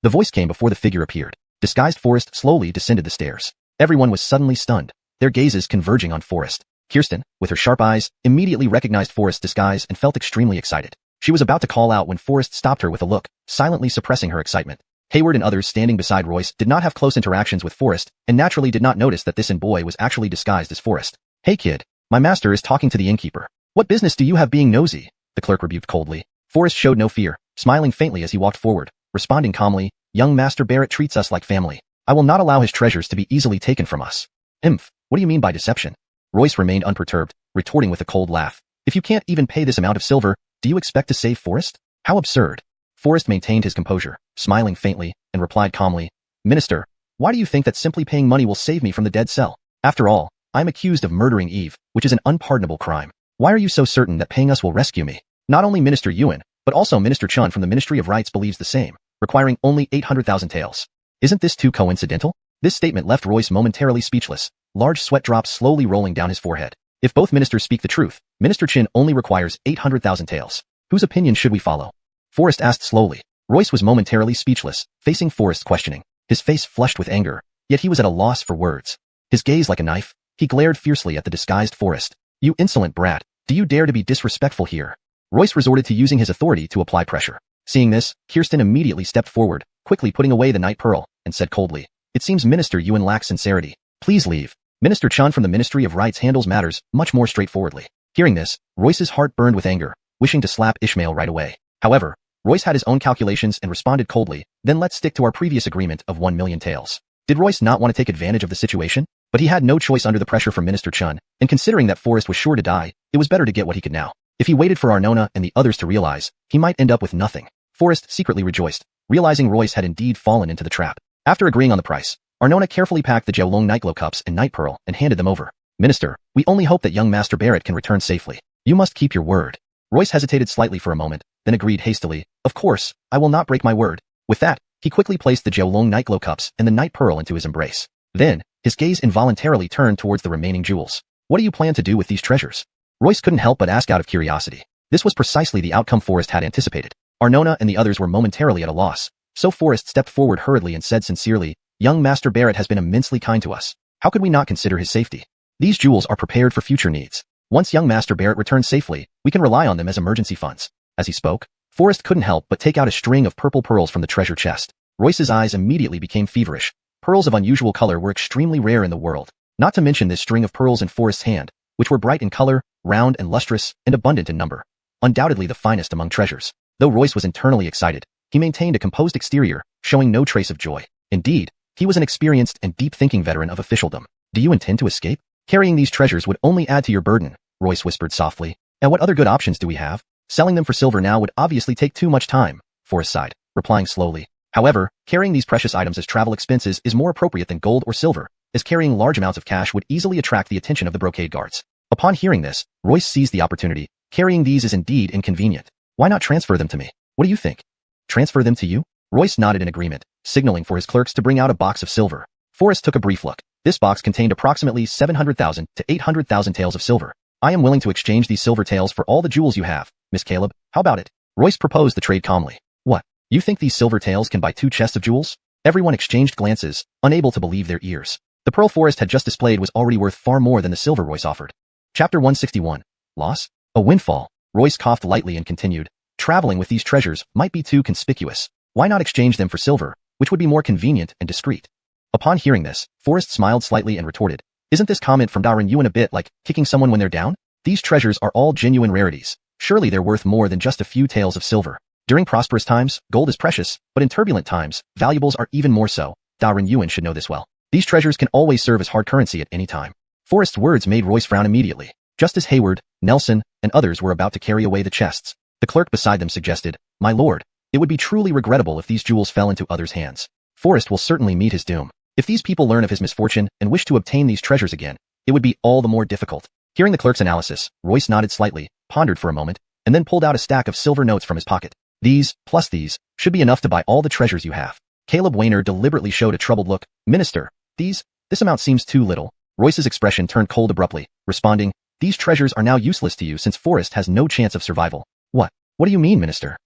The voice came before the figure appeared. Disguised Forrest slowly descended the stairs. Everyone was suddenly stunned, their gazes converging on Forrest. Kirsten, with her sharp eyes, immediately recognized Forrest's disguise and felt extremely excited. She was about to call out when Forrest stopped her with a look, silently suppressing her excitement. Hayward and others standing beside Royce did not have close interactions with Forrest and naturally did not notice that this boy was actually disguised as Forrest. "Hey kid, my master is talking to the innkeeper. What business do you have being nosy?" the clerk rebuked coldly. Forrest showed no fear, smiling faintly as he walked forward, responding calmly, "Young Master Barrett treats us like family. I will not allow his treasures to be easily taken from us." What do you mean by deception?" Royce remained unperturbed, retorting with a cold laugh. "If you can't even pay this amount of silver, do you expect to save Forrest? How absurd." Forrest maintained his composure, smiling faintly, and replied calmly, "Minister, why do you think that simply paying money will save me from the dead cell? After all, I am accused of murdering Eve, which is an unpardonable crime. Why are you so certain that paying us will rescue me? Not only Minister Yuan, but also Minister Chun from the Ministry of Rights believes the same, requiring only 800,000 taels. Isn't this too coincidental?" This statement left Royce momentarily speechless, large sweat drops slowly rolling down his forehead. If both ministers speak the truth, Minister Chin only requires 800,000 taels. Whose opinion should we follow? Forrest asked slowly. Royce was momentarily speechless, facing Forrest's questioning. His face flushed with anger, yet he was at a loss for words. His gaze like a knife, he glared fiercely at the disguised Forrest. "You insolent brat, do you dare to be disrespectful here?" Royce resorted to using his authority to apply pressure. Seeing this, Kirsten immediately stepped forward, quickly putting away the night pearl, and said coldly, "It seems Minister Yuan lacks sincerity. Please leave. Minister Chun from the Ministry of Rights handles matters much more straightforwardly." Hearing this, Royce's heart burned with anger, wishing to slap Ishmael right away. However, Royce had his own calculations and responded coldly, "Then let's stick to our previous agreement of 1,000,000 taels." Did Royce not want to take advantage of the situation? But he had no choice under the pressure from Minister Chun, and considering that Forrest was sure to die, it was better to get what he could now. If he waited for Arnona and the others to realize, he might end up with nothing. Forrest secretly rejoiced, realizing Royce had indeed fallen into the trap. After agreeing on the price, Arnona carefully packed the Loong nightglow cups and night pearl and handed them over. "Minister, we only hope that young Master Barrett can return safely. You must keep your word." Royce hesitated slightly for a moment, then agreed hastily, "Of course, I will not break my word." With that, he quickly placed the Loong nightglow cups and the night pearl into his embrace. Then, his gaze involuntarily turned towards the remaining jewels. "What do you plan to do with these treasures?" Royce couldn't help but ask out of curiosity. This was precisely the outcome Forrest had anticipated. Arnona and the others were momentarily at a loss, so Forrest stepped forward hurriedly and said sincerely, "Young Master Barrett has been immensely kind to us. How could we not consider his safety? These jewels are prepared for future needs. Once young Master Barrett returns safely, we can rely on them as emergency funds." As he spoke, Forrest couldn't help but take out a string of purple pearls from the treasure chest. Royce's eyes immediately became feverish. Pearls of unusual color were extremely rare in the world, not to mention this string of pearls in Forrest's hand, which were bright in color, round and lustrous, and abundant in number. Undoubtedly the finest among treasures. Though Royce was internally excited, he maintained a composed exterior, showing no trace of joy. Indeed, he was an experienced and deep-thinking veteran of officialdom. "Do you intend to escape? Carrying these treasures would only add to your burden," Royce whispered softly. "And what other good options do we have? Selling them for silver now would obviously take too much time," Forrest sighed, replying slowly. "However, carrying these precious items as travel expenses is more appropriate than gold or silver, as carrying large amounts of cash would easily attract the attention of the brocade guards." Upon hearing this, Royce seized the opportunity. "Carrying these is indeed inconvenient. Why not transfer them to me? What do you think?" "Transfer them to you?" Royce nodded in agreement, signaling for his clerks to bring out a box of silver. Forrest took a brief look. This box contained approximately 700,000 to 800,000 taels of silver. "I am willing to exchange these silver taels for all the jewels you have, Miss Caleb. How about it?" Royce proposed the trade calmly. "What? You think these silver taels can buy 2 chests of jewels?" Everyone exchanged glances, unable to believe their ears. The pearl Forrest had just displayed was already worth far more than the silver Royce offered. Chapter 161. Loss? A windfall. Royce coughed lightly and continued. Traveling with these treasures might be too conspicuous. Why not exchange them for silver, which would be more convenient and discreet? Upon hearing this, Forrest smiled slightly and retorted, isn't this comment from Jinyiwei a bit like kicking someone when they're down? These treasures are all genuine rarities. Surely they're worth more than just a few taels of silver. During prosperous times, gold is precious, but in turbulent times, valuables are even more so. Jinyiwei should know this well. These treasures can always serve as hard currency at any time. Forrest's words made Royce frown immediately. Just as Hayward, Nelson, and others were about to carry away the chests, the clerk beside them suggested, My lord, it would be truly regrettable if these jewels fell into others' hands. Forrest will certainly meet his doom. If these people learn of his misfortune and wish to obtain these treasures again, it would be all the more difficult. Hearing the clerk's analysis, Royce nodded slightly, pondered for a moment, and then pulled out a stack of silver notes from his pocket. These, plus these, should be enough to buy all the treasures you have. Caleb Wainer deliberately showed a troubled look. Minister, this amount seems too little. Royce's expression turned cold abruptly, responding, These treasures are now useless to you since Forrest has no chance of survival. What do you mean, Minister?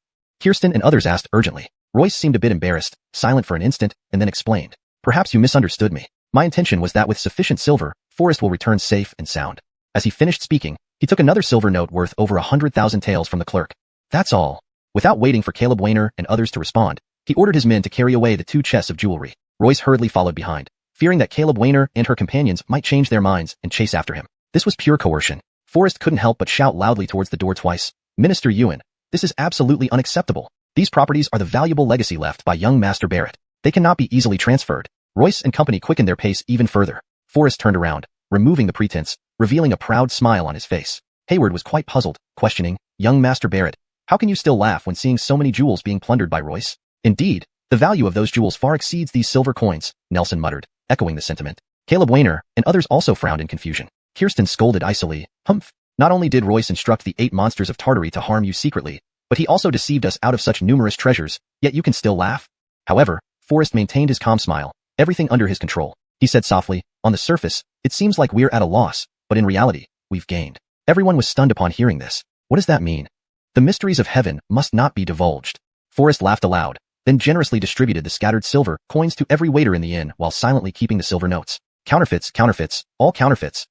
Kirsten and others asked urgently. Royce seemed a bit embarrassed, silent for an instant, and then explained. Perhaps you misunderstood me. My intention was that with sufficient silver, Forrest will return safe and sound. As he finished speaking, he took another silver note worth over 100,000 taels from the clerk. That's all. Without waiting for Caleb Wainer and others to respond, he ordered his men to carry away the 2 chests of jewelry. Royce hurriedly followed behind, fearing that Caleb Wainer and her companions might change their minds and chase after him. This was pure coercion. Forrest couldn't help but shout loudly towards the door twice. Minister Yuan, this is absolutely unacceptable. These properties are the valuable legacy left by young Master Barrett. They cannot be easily transferred. Royce and company quickened their pace even further. Forrest turned around, removing the pretense, revealing a proud smile on his face. Hayward was quite puzzled, questioning, Young Master Barrett, how can you still laugh when seeing so many jewels being plundered by Royce? Indeed, the value of those jewels far exceeds these silver coins, Nelson muttered, echoing the sentiment. Caleb Wainer and others also frowned in confusion. Kirsten scolded icily, Humph! Not only did Royce instruct the 8 monsters of Tartary to harm you secretly, but he also deceived us out of such numerous treasures, yet you can still laugh? However, Forrest maintained his calm smile, everything under his control. He said softly, on the surface, it seems like we're at a loss, but in reality, we've gained. Everyone was stunned upon hearing this. What does that mean? The mysteries of heaven must not be divulged. Forrest laughed aloud, then generously distributed the scattered silver coins to every waiter in the inn while silently keeping the silver notes. Counterfeits, all counterfeits.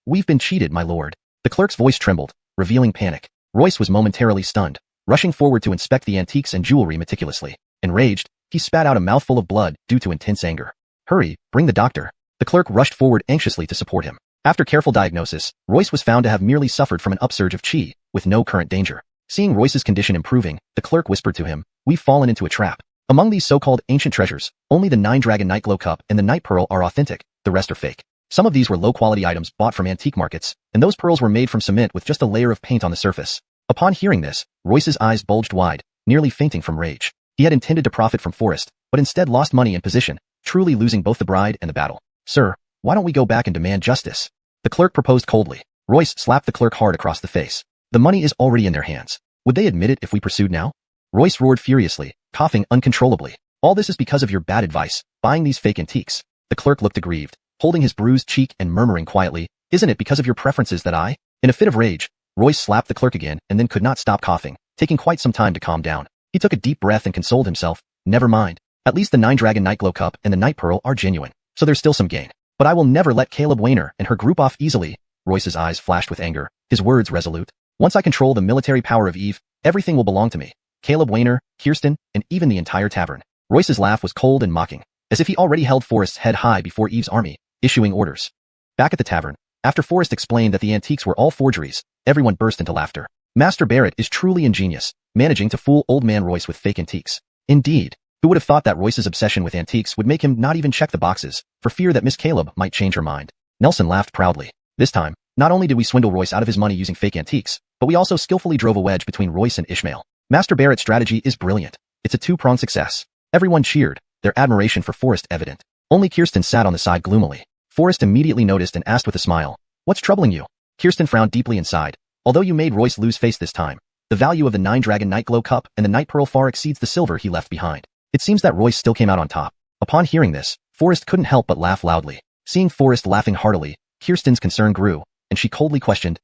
We've been cheated, my lord. The clerk's voice trembled, revealing panic. Royce was momentarily stunned, rushing forward to inspect the antiques and jewelry meticulously. Enraged, he spat out a mouthful of blood due to intense anger. Hurry, bring the doctor. The clerk rushed forward anxiously to support him. After careful diagnosis, Royce was found to have merely suffered from an upsurge of qi, with no current danger. Seeing Royce's condition improving, the clerk whispered to him, We've fallen into a trap. Among these so-called ancient treasures, only the 9-dragon night glow cup and the night pearl are authentic, the rest are fake. Some of these were low-quality items bought from antique markets, and those pearls were made from cement with just a layer of paint on the surface. Upon hearing this, Royce's eyes bulged wide, nearly fainting from rage. He had intended to profit from Forrest, but instead lost money and position, truly losing both the bride and the battle. Sir, why don't we go back and demand justice? The clerk proposed coldly. Royce slapped the clerk hard across the face. The money is already in their hands. Would they admit it if we pursued now? Royce roared furiously, coughing uncontrollably. All this is because of your bad advice, buying these fake antiques. The clerk looked aggrieved, holding his bruised cheek and murmuring quietly, Isn't it because of your preferences that I? In a fit of rage, Royce slapped the clerk again and then could not stop coughing, taking quite some time to calm down. He took a deep breath and consoled himself, Never mind. At least the 9-dragon night glow cup and the night pearl are genuine, so there's still some gain. But I will never let Caleb Wainer and her group off easily. Royce's eyes flashed with anger, his words resolute. Once I control the military power of Eve, everything will belong to me. Caleb Wainer, Kirsten, and even the entire tavern. Royce's laugh was cold and mocking, as if he already held Forrest's head high before Eve's army, issuing orders. Back at the tavern, after Forrest explained that the antiques were all forgeries, everyone burst into laughter. Master Barrett is truly ingenious, managing to fool old man Royce with fake antiques. Indeed, who would have thought that Royce's obsession with antiques would make him not even check the boxes, for fear that Miss Caleb might change her mind? Nelson laughed proudly. This time, not only did we swindle Royce out of his money using fake antiques, but we also skillfully drove a wedge between Royce and Ishmael. Master Barrett's strategy is brilliant. It's a 2-pronged success. Everyone cheered, their admiration for Forrest evident. Only Kirsten sat on the side gloomily. Forrest immediately noticed and asked with a smile, What's troubling you? Kirsten frowned deeply and sighed. Although you made Royce lose face this time, the value of the 9-dragon night glow cup and the night pearl far exceeds the silver he left behind. It seems that Royce still came out on top. Upon hearing this, Forrest couldn't help but laugh loudly. Seeing Forrest laughing heartily, Kirsten's concern grew, and she coldly questioned,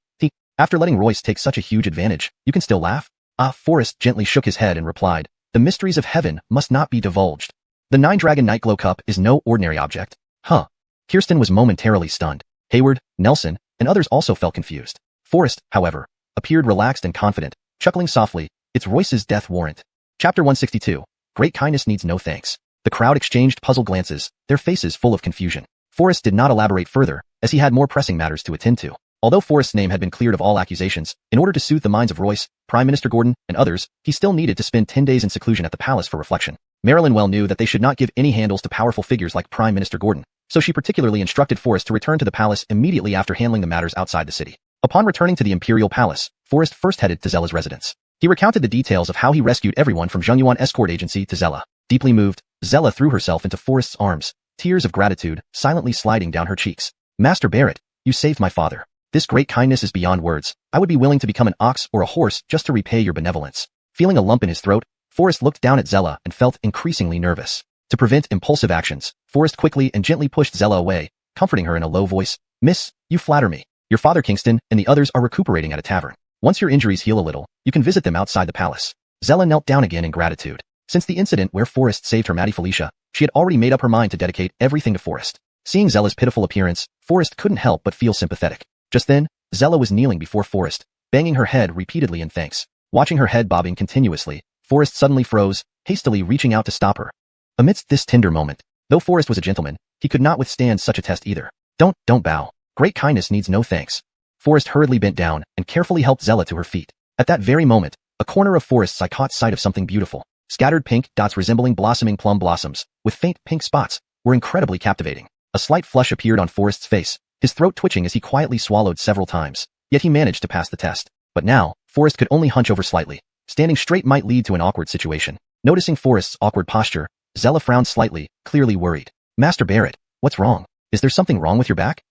After letting Royce take such a huge advantage, you can still laugh? Forrest gently shook his head and replied, The mysteries of heaven must not be divulged. The 9-dragon night glow cup is no ordinary object. Huh. Kirsten was momentarily stunned. Hayward, Nelson, and others also felt confused. Forrest, however, appeared relaxed and confident, chuckling softly, "It's Royce's death warrant." Chapter 162. Great kindness needs no thanks. The crowd exchanged puzzled glances, their faces full of confusion. Forrest did not elaborate further, as he had more pressing matters to attend to. Although Forrest's name had been cleared of all accusations, in order to soothe the minds of Royce, Prime Minister Gordon, and others, he still needed to spend 10 days in seclusion at the palace for reflection. Marilyn well knew that they should not give any handles to powerful figures like Prime Minister Gordon, so she particularly instructed Forrest to return to the palace immediately after handling the matters outside the city. Upon returning to the imperial palace, Forrest first headed to Zella's residence. He recounted the details of how he rescued everyone from Jinyiwei escort agency to Zella. Deeply moved, Zella threw herself into Forrest's arms, tears of gratitude silently sliding down her cheeks. "Master Barrett, you saved my father. This great kindness is beyond words. I would be willing to become an ox or a horse just to repay your benevolence." Feeling a lump in his throat, Forrest looked down at Zella and felt increasingly nervous. To prevent impulsive actions, Forrest quickly and gently pushed Zella away, comforting her in a low voice. "Miss, you flatter me. Your father Kingston and the others are recuperating at a tavern. Once your injuries heal a little, you can visit them outside the palace." Zella knelt down again in gratitude. Since the incident where Forrest saved her Maddie Felicia, she had already made up her mind to dedicate everything to Forrest. Seeing Zella's pitiful appearance, Forrest couldn't help but feel sympathetic. Just then, Zella was kneeling before Forrest, banging her head repeatedly in thanks. Watching her head bobbing continuously, Forrest suddenly froze, hastily reaching out to stop her. Amidst this tender moment, though Forrest was a gentleman, he could not withstand such a test either. Don't bow. Great kindness needs no thanks." Forrest hurriedly bent down and carefully helped Zella to her feet. At that very moment, a corner of Forrest's eye caught sight of something beautiful. Scattered pink dots resembling blossoming plum blossoms, with faint pink spots, were incredibly captivating. A slight flush appeared on Forrest's face, his throat twitching as he quietly swallowed several times. Yet he managed to pass the test. But now, Forrest could only hunch over slightly. Standing straight might lead to an awkward situation. Noticing Forrest's awkward posture, Zella frowned slightly, clearly worried. "Master Barrett, what's wrong? Is there something wrong with your back?"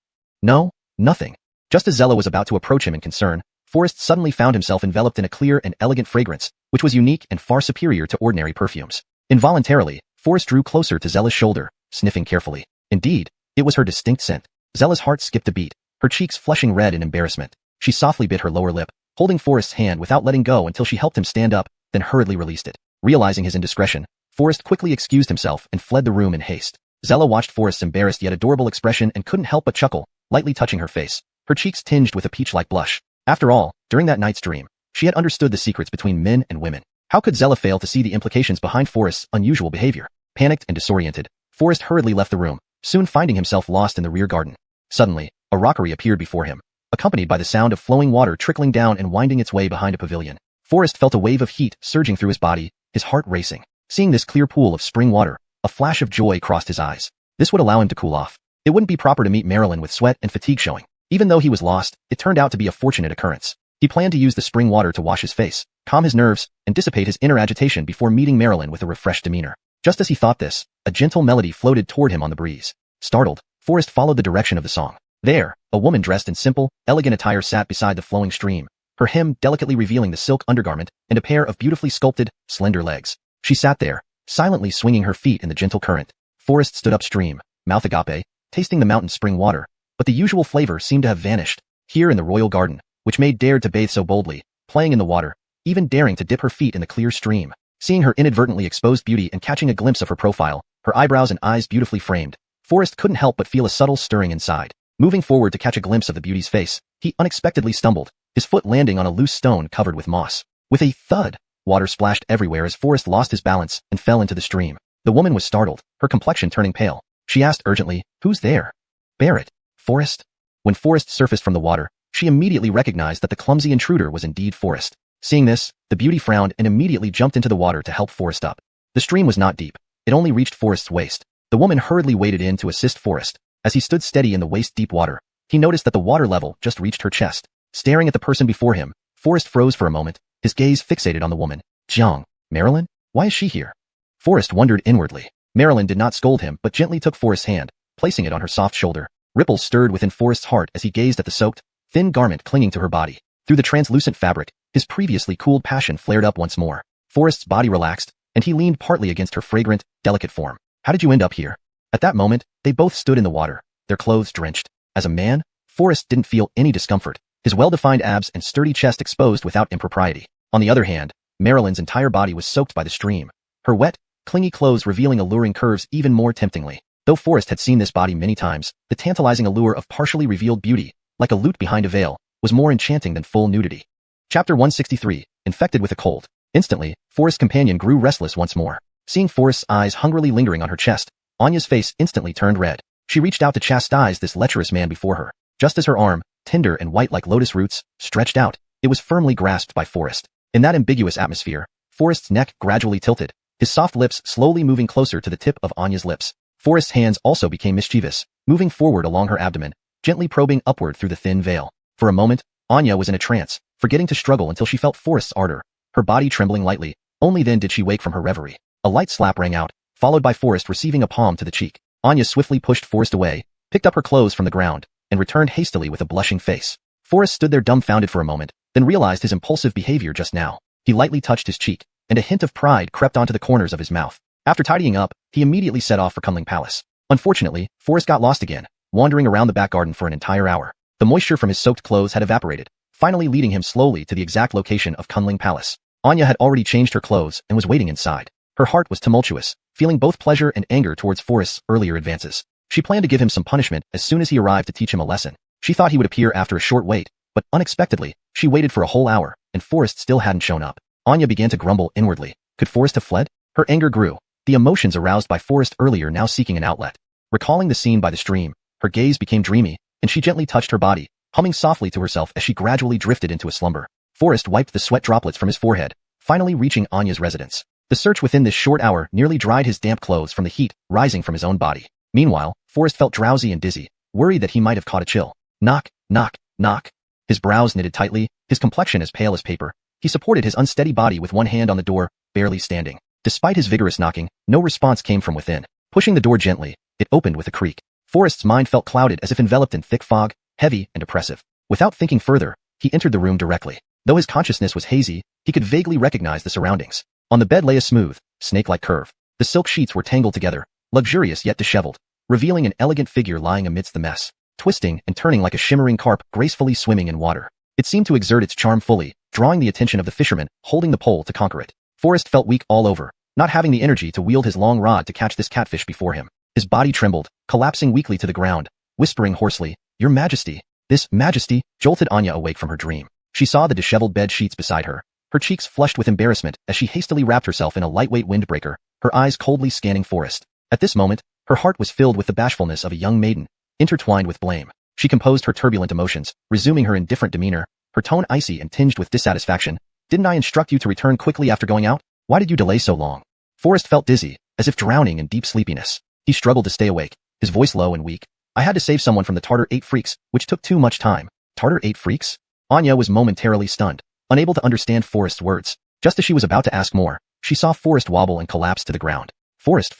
"No, nothing." Just as Zella was about to approach him in concern, Forrest suddenly found himself enveloped in a clear and elegant fragrance, which was unique and far superior to ordinary perfumes. Involuntarily, Forrest drew closer to Zella's shoulder, sniffing carefully. Indeed, it was her distinct scent. Zella's heart skipped a beat, her cheeks flushing red in embarrassment. She softly bit her lower lip, holding Forrest's hand without letting go until she helped him stand up, then hurriedly released it. Realizing his indiscretion, Forrest quickly excused himself and fled the room in haste. Zella watched Forrest's embarrassed yet adorable expression and couldn't help but chuckle, lightly touching her face, her cheeks tinged with a peach-like blush. After all, during that night's dream, she had understood the secrets between men and women. How could Zella fail to see the implications behind Forrest's unusual behavior? Panicked and disoriented, Forrest hurriedly left the room, soon finding himself lost in the rear garden. Suddenly, a rockery appeared before him, accompanied by the sound of flowing water trickling down and winding its way behind a pavilion. Forrest felt a wave of heat surging through his body, his heart racing. Seeing this clear pool of spring water, a flash of joy crossed his eyes. This would allow him to cool off. It wouldn't be proper to meet Marilyn with sweat and fatigue showing. Even though he was lost, it turned out to be a fortunate occurrence. He planned to use the spring water to wash his face, calm his nerves, and dissipate his inner agitation before meeting Marilyn with a refreshed demeanor. Just as he thought this, a gentle melody floated toward him on the breeze. Startled, Forrest followed the direction of the song. There, a woman dressed in simple, elegant attire sat beside the flowing stream, her hem delicately revealing the silk undergarment and a pair of beautifully sculpted, slender legs. She sat there, silently swinging her feet in the gentle current. Forrest stood upstream, mouth agape, tasting the mountain spring water, but the usual flavor seemed to have vanished. Here in the royal garden, which Maid dared to bathe so boldly, playing in the water, even daring to dip her feet in the clear stream. Seeing her inadvertently exposed beauty and catching a glimpse of her profile, her eyebrows and eyes beautifully framed, Forrest couldn't help but feel a subtle stirring inside. Moving forward to catch a glimpse of the beauty's face, he unexpectedly stumbled, his foot landing on a loose stone covered with moss. With a thud, water splashed everywhere as Forrest lost his balance and fell into the stream. The woman was startled, her complexion turning pale. She asked urgently, "Who's there?" "Barrett. Forrest." When Forrest surfaced from the water, she immediately recognized that the clumsy intruder was indeed Forrest. Seeing this, the beauty frowned and immediately jumped into the water to help Forrest up. The stream was not deep. It only reached Forrest's waist. The woman hurriedly waded in to assist Forrest. As he stood steady in the waist-deep water, he noticed that the water level just reached her chest. Staring at the person before him, Forrest froze for a moment, his gaze fixated on the woman. Jiang, Marilyn? Why is she here? Forrest wondered inwardly. Marilyn did not scold him but gently took Forrest's hand, placing it on her soft shoulder. Ripples stirred within Forrest's heart as he gazed at the soaked, thin garment clinging to her body. Through the translucent fabric, his previously cooled passion flared up once more. Forrest's body relaxed, and he leaned partly against her fragrant, delicate form. "How did you end up here?" At that moment, they both stood in the water, their clothes drenched. As a man, Forrest didn't feel any discomfort, his well-defined abs and sturdy chest exposed without impropriety. On the other hand, Marilyn's entire body was soaked by the stream. Her wet, clingy clothes revealing alluring curves even more temptingly. Though Forrest had seen this body many times, the tantalizing allure of partially revealed beauty, like a lute behind a veil, was more enchanting than full nudity. Chapter 163, Infected with a Cold. Instantly, Forrest's companion grew restless once more. Seeing Forrest's eyes hungrily lingering on her chest, Anya's face instantly turned red. She reached out to chastise this lecherous man before her. Just as her arm, tender and white like lotus roots, stretched out, it was firmly grasped by Forrest. In that ambiguous atmosphere, Forrest's neck gradually tilted, his soft lips slowly moving closer to the tip of Anya's lips. Forrest's hands also became mischievous, moving forward along her abdomen, gently probing upward through the thin veil. For a moment, Anya was in a trance, forgetting to struggle until she felt Forrest's ardor, her body trembling lightly. Only then did she wake from her reverie. A light slap rang out, followed by Forrest receiving a palm to the cheek. Anya swiftly pushed Forrest away, picked up her clothes from the ground, and returned hastily with a blushing face. Forrest stood there dumbfounded for a moment, then realized his impulsive behavior just now. He lightly touched his cheek, and a hint of pride crept onto the corners of his mouth. After tidying up, he immediately set off for Kunling Palace. Unfortunately, Forrest got lost again, wandering around the back garden for an entire hour. The moisture from his soaked clothes had evaporated, finally leading him slowly to the exact location of Kunling Palace. Anya had already changed her clothes and was waiting inside. Her heart was tumultuous, feeling both pleasure and anger towards Forrest's earlier advances. She planned to give him some punishment as soon as he arrived to teach him a lesson. She thought he would appear after a short wait, but unexpectedly, she waited for a whole hour, and Forrest still hadn't shown up. Anya began to grumble inwardly. Could Forrest have fled? Her anger grew, the emotions aroused by Forrest earlier now seeking an outlet. Recalling the scene by the stream, her gaze became dreamy, and she gently touched her body, humming softly to herself as she gradually drifted into a slumber. Forrest wiped the sweat droplets from his forehead, finally reaching Anya's residence. The search within this short hour nearly dried his damp clothes from the heat rising from his own body. Meanwhile, Forrest felt drowsy and dizzy, worried that he might have caught a chill. Knock, knock, knock. His brows knitted tightly, his complexion as pale as paper. He supported his unsteady body with one hand on the door, barely standing. Despite his vigorous knocking, no response came from within. Pushing the door gently, it opened with a creak. Forrest's mind felt clouded as if enveloped in thick fog, heavy and oppressive. Without thinking further, he entered the room directly. Though his consciousness was hazy, he could vaguely recognize the surroundings. On the bed lay a smooth, snake-like curve. The silk sheets were tangled together, luxurious yet disheveled, revealing an elegant figure lying amidst the mess, twisting and turning like a shimmering carp gracefully swimming in water. It seemed to exert its charm fully, drawing the attention of the fisherman, holding the pole to conquer it. Forrest felt weak all over, not having the energy to wield his long rod to catch this catfish before him. His body trembled, collapsing weakly to the ground, whispering hoarsely, "Your Majesty." This Majesty jolted Anya awake from her dream. She saw the disheveled bed sheets beside her, her cheeks flushed with embarrassment as she hastily wrapped herself in a lightweight windbreaker, her eyes coldly scanning Forrest. At this moment, her heart was filled with the bashfulness of a young maiden, intertwined with blame. She composed her turbulent emotions, resuming her indifferent demeanor, her tone icy and tinged with dissatisfaction. "Didn't I instruct you to return quickly after going out? Why did you delay so long?" Forrest felt dizzy, as if drowning in deep sleepiness. He struggled to stay awake, his voice low and weak. "I had to save someone from the Tartar 8 freaks, which took too much time." Tartar 8 freaks? Anya was momentarily stunned, unable to understand Forrest's words. Just as she was about to ask more, she saw Forrest wobble and collapse to the ground. Forrest,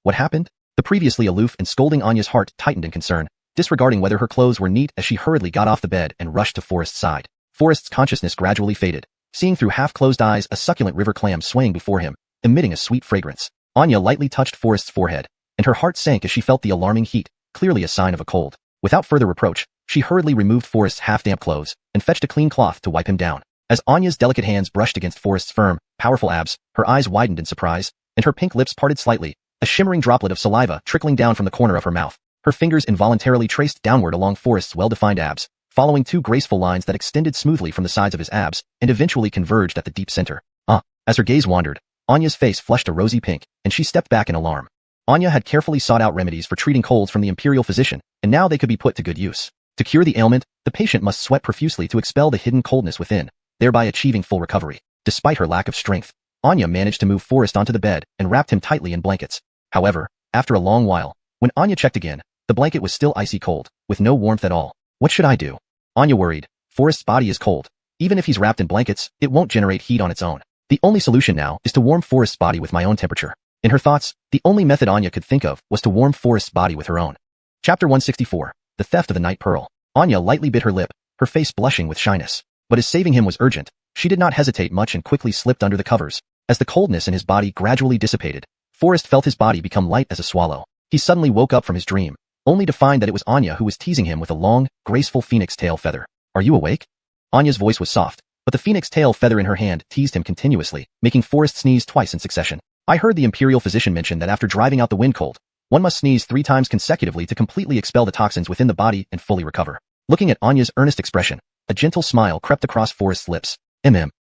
what happened?" The previously aloof and scolding Anya's heart tightened in concern, disregarding whether her clothes were neat as she hurriedly got off the bed and rushed to Forrest's side. Forrest's consciousness gradually faded, seeing through half-closed eyes a succulent river clam swaying before him, emitting a sweet fragrance. Anya lightly touched Forrest's forehead, and her heart sank as she felt the alarming heat, clearly a sign of a cold. Without further reproach, she hurriedly removed Forrest's half-damp clothes and fetched a clean cloth to wipe him down. As Anya's delicate hands brushed against Forrest's firm, powerful abs, her eyes widened in surprise, and her pink lips parted slightly, a shimmering droplet of saliva trickling down from the corner of her mouth. Her fingers involuntarily traced downward along Forrest's well-defined abs, following two graceful lines that extended smoothly from the sides of his abs and eventually converged at the deep center. As her gaze wandered, Anya's face flushed a rosy pink, and she stepped back in alarm. Anya had carefully sought out remedies for treating colds from the imperial physician, and now they could be put to good use. To cure the ailment, the patient must sweat profusely to expel the hidden coldness within, thereby achieving full recovery. Despite her lack of strength, Anya managed to move Forrest onto the bed and wrapped him tightly in blankets. However, after a long while, when Anya checked again, the blanket was still icy cold, with no warmth at all. What should I do? Anya worried. Forrest's body is cold. Even if he's wrapped in blankets, it won't generate heat on its own. The only solution now is to warm Forrest's body with my own temperature. In her thoughts, the only method Anya could think of was to warm Forrest's body with her own. Chapter 164. The Theft of the Night Pearl. Anya lightly bit her lip, her face blushing with shyness. But as saving him was urgent, she did not hesitate much and quickly slipped under the covers. As the coldness in his body gradually dissipated, Forrest felt his body become light as a swallow. He suddenly woke up from his dream, only to find that it was Anya who was teasing him with a long, graceful phoenix tail feather. "Are you awake?" Anya's voice was soft, but the phoenix tail feather in her hand teased him continuously, making Forrest sneeze twice in succession. I heard the imperial physician mention that after driving out the wind cold, one must sneeze 3 times consecutively to completely expel the toxins within the body and fully recover. Looking at Anya's earnest expression, a gentle smile crept across Forrest's lips.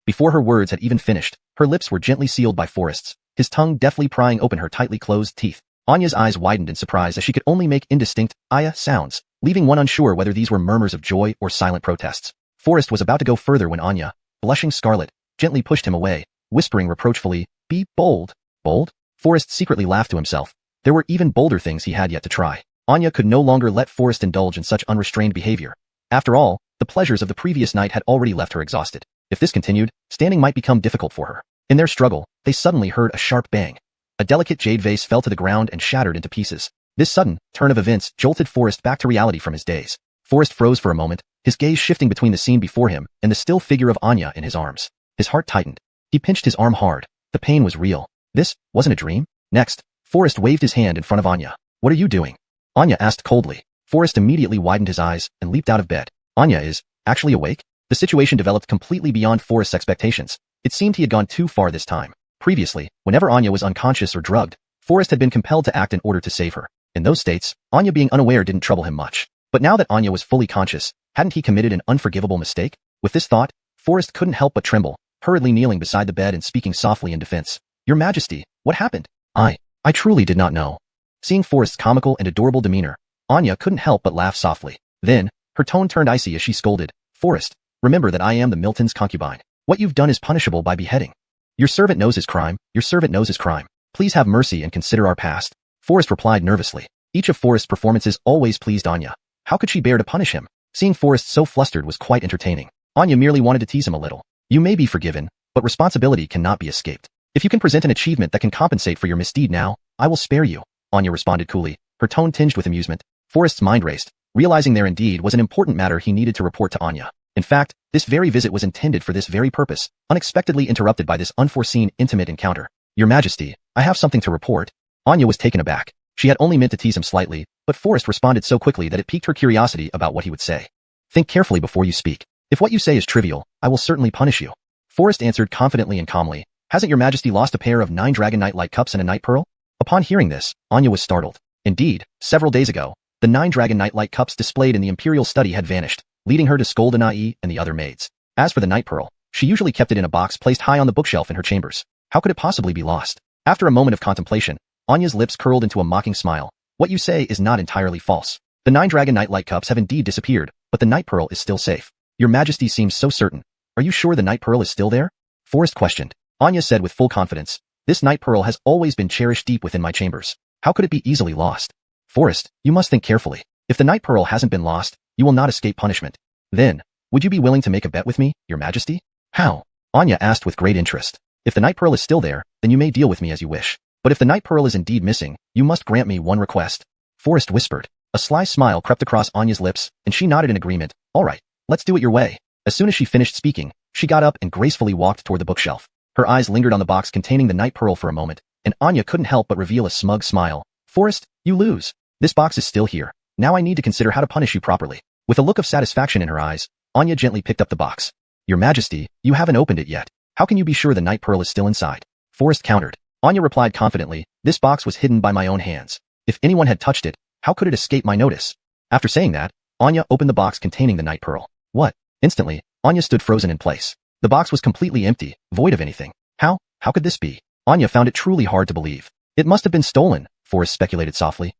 Before her words had even finished, her lips were gently sealed by Forrest's, his tongue deftly prying open her tightly closed teeth. Anya's eyes widened in surprise as she could only make indistinct "aya" sounds, leaving one unsure whether these were murmurs of joy or silent protests. Forrest was about to go further when Anya, blushing scarlet, gently pushed him away, whispering reproachfully, "Be bold." Bold? Forrest secretly laughed to himself. There were even bolder things he had yet to try. Anya could no longer let Forrest indulge in such unrestrained behavior. After all, the pleasures of the previous night had already left her exhausted. If this continued, standing might become difficult for her. In their struggle, they suddenly heard a sharp bang. A delicate jade vase fell to the ground and shattered into pieces. This sudden turn of events jolted Forrest back to reality from his daze. Forrest froze for a moment, his gaze shifting between the scene before him and the still figure of Anya in his arms. His heart tightened. He pinched his arm hard. The pain was real. This wasn't a dream? Next, Forrest waved his hand in front of Anya. "What are you doing?" Anya asked coldly. Forrest immediately widened his eyes and leaped out of bed. Anya is actually awake? The situation developed completely beyond Forrest's expectations. It seemed he had gone too far this time. Previously, whenever Anya was unconscious or drugged, Forrest had been compelled to act in order to save her. In those states, Anya being unaware didn't trouble him much. But now that Anya was fully conscious, hadn't he committed an unforgivable mistake? With this thought, Forrest couldn't help but tremble, hurriedly kneeling beside the bed and speaking softly in defense. "Your Majesty, what happened?" I truly did not know." Seeing Forrest's comical and adorable demeanor, Anya couldn't help but laugh softly. Then, her tone turned icy as she scolded, "Forrest, remember that I am the Milton's concubine. What you've done is punishable by beheading. Your servant knows his crime. Your servant knows his crime. Please have mercy and consider our past." Forrest replied nervously. Each of Forrest's performances always pleased Anya. How could she bear to punish him? Seeing Forrest so flustered was quite entertaining. Anya merely wanted to tease him a little. "You may be forgiven, but responsibility cannot be escaped. If you can present an achievement that can compensate for your misdeed now, I will spare you," Anya responded coolly, her tone tinged with amusement. Forrest's mind raced, realizing there indeed was an important matter he needed to report to Anya. In fact, this very visit was intended for this very purpose, unexpectedly interrupted by this unforeseen intimate encounter. "Your Majesty, I have something to report." Anya was taken aback. She had only meant to tease him slightly, but Forrest responded so quickly that it piqued her curiosity about what he would say. "Think carefully before you speak. If what you say is trivial, I will certainly punish you." Forrest answered confidently and calmly, "Hasn't your Majesty lost a pair of 9 Dragon Knight light cups and a night pearl?" Upon hearing this, Anya was startled. Indeed, several days ago, the 9 Dragon Knight light cups displayed in the imperial study had vanished, leading her to scold Anai and the other maids. As for the night pearl, she usually kept it in a box placed high on the bookshelf in her chambers. How could it possibly be lost? After a moment of contemplation, Anya's lips curled into a mocking smile. "What you say is not entirely false. The 9 Dragon Knight light cups have indeed disappeared, but the night pearl is still safe." "Your Majesty seems so certain. Are you sure the night pearl is still there?" Forrest questioned. Anya said with full confidence, "This night pearl has always been cherished deep within my chambers. How could it be easily lost?" "Forrest, you must think carefully. If the night pearl hasn't been lost, you will not escape punishment. Then, would you be willing to make a bet with me, Your Majesty?" "How?" Anya asked with great interest. "If the night pearl is still there, then you may deal with me as you wish. But if the night pearl is indeed missing, you must grant me one request." Forrest whispered. A sly smile crept across Anya's lips, and she nodded in agreement. "All right, let's do it your way." As soon as she finished speaking, she got up and gracefully walked toward the bookshelf. Her eyes lingered on the box containing the night pearl for a moment, and Anya couldn't help but reveal a smug smile. "Forrest, you lose. This box is still here. Now I need to consider how to punish you properly." With a look of satisfaction in her eyes, Anya gently picked up the box. "Your Majesty, you haven't opened it yet. How can you be sure the night pearl is still inside?" Forrest countered. Anya replied confidently, "This box was hidden by my own hands. If anyone had touched it, how could it escape my notice?" After saying that, Anya opened the box containing the night pearl. "What?" Instantly, Anya stood frozen in place. The box was completely empty, void of anything. How could this be? Anya found it truly hard to believe. "It must have been stolen," Forrest speculated softly.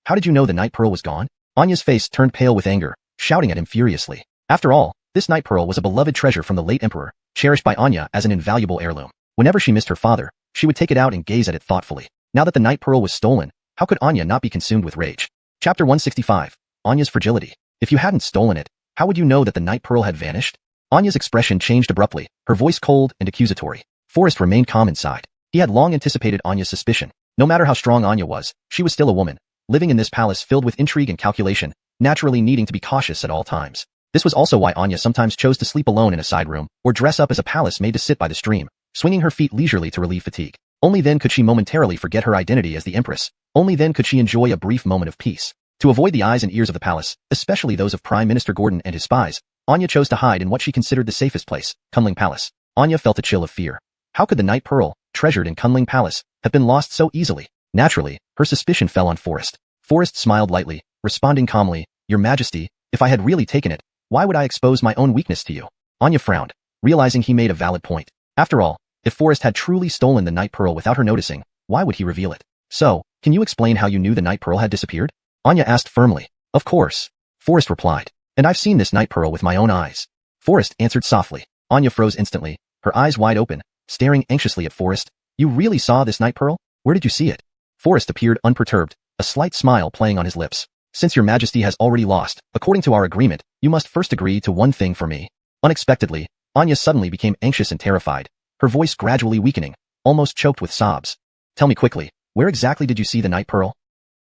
How did you know the night pearl was gone?" Anya's face turned pale with anger, shouting at him furiously. After all, this night pearl was a beloved treasure from the late emperor, cherished by Anya as an invaluable heirloom. Whenever she missed her father, she would take it out and gaze at it thoughtfully. Now that the night pearl was stolen, how could Anya not be consumed with rage? Chapter 165. Anya's fragility. If you hadn't stolen it, how would you know that the night pearl had vanished? Anya's expression changed abruptly, her voice cold and accusatory. Forrest remained calm inside. He had long anticipated Anya's suspicion. No matter how strong Anya was, she was still a woman, living in this palace filled with intrigue and calculation, naturally needing to be cautious at all times. This was also why Anya sometimes chose to sleep alone in a side room, or dress up as a palace maid to sit by the stream, swinging her feet leisurely to relieve fatigue. Only then could she momentarily forget her identity as the empress. Only then could she enjoy a brief moment of peace. To avoid the eyes and ears of the palace, especially those of Prime Minister Gordon and his spies, Anya chose to hide in what she considered the safest place, Kunling Palace. Anya felt a chill of fear. How could the night pearl, treasured in Kunling Palace, have been lost so easily? Naturally, her suspicion fell on Forrest. Forrest smiled lightly, responding calmly, Your Majesty, if I had really taken it, why would I expose my own weakness to you? Anya frowned, realizing he made a valid point. After all, if Forrest had truly stolen the night pearl without her noticing, why would he reveal it? So, can you explain how you knew the night pearl had disappeared? Anya asked firmly. Of course. Forrest replied. And I've seen this night pearl with my own eyes. Forrest answered softly. Anya froze instantly, her eyes wide open, staring anxiously at Forrest. You really saw this night pearl? Where did you see it? Forrest appeared unperturbed, a slight smile playing on his lips. Since your Majesty has already lost, according to our agreement, you must first agree to one thing for me. Unexpectedly, Anya suddenly became anxious and terrified, her voice gradually weakening, almost choked with sobs. Tell me quickly, where exactly did you see the night pearl?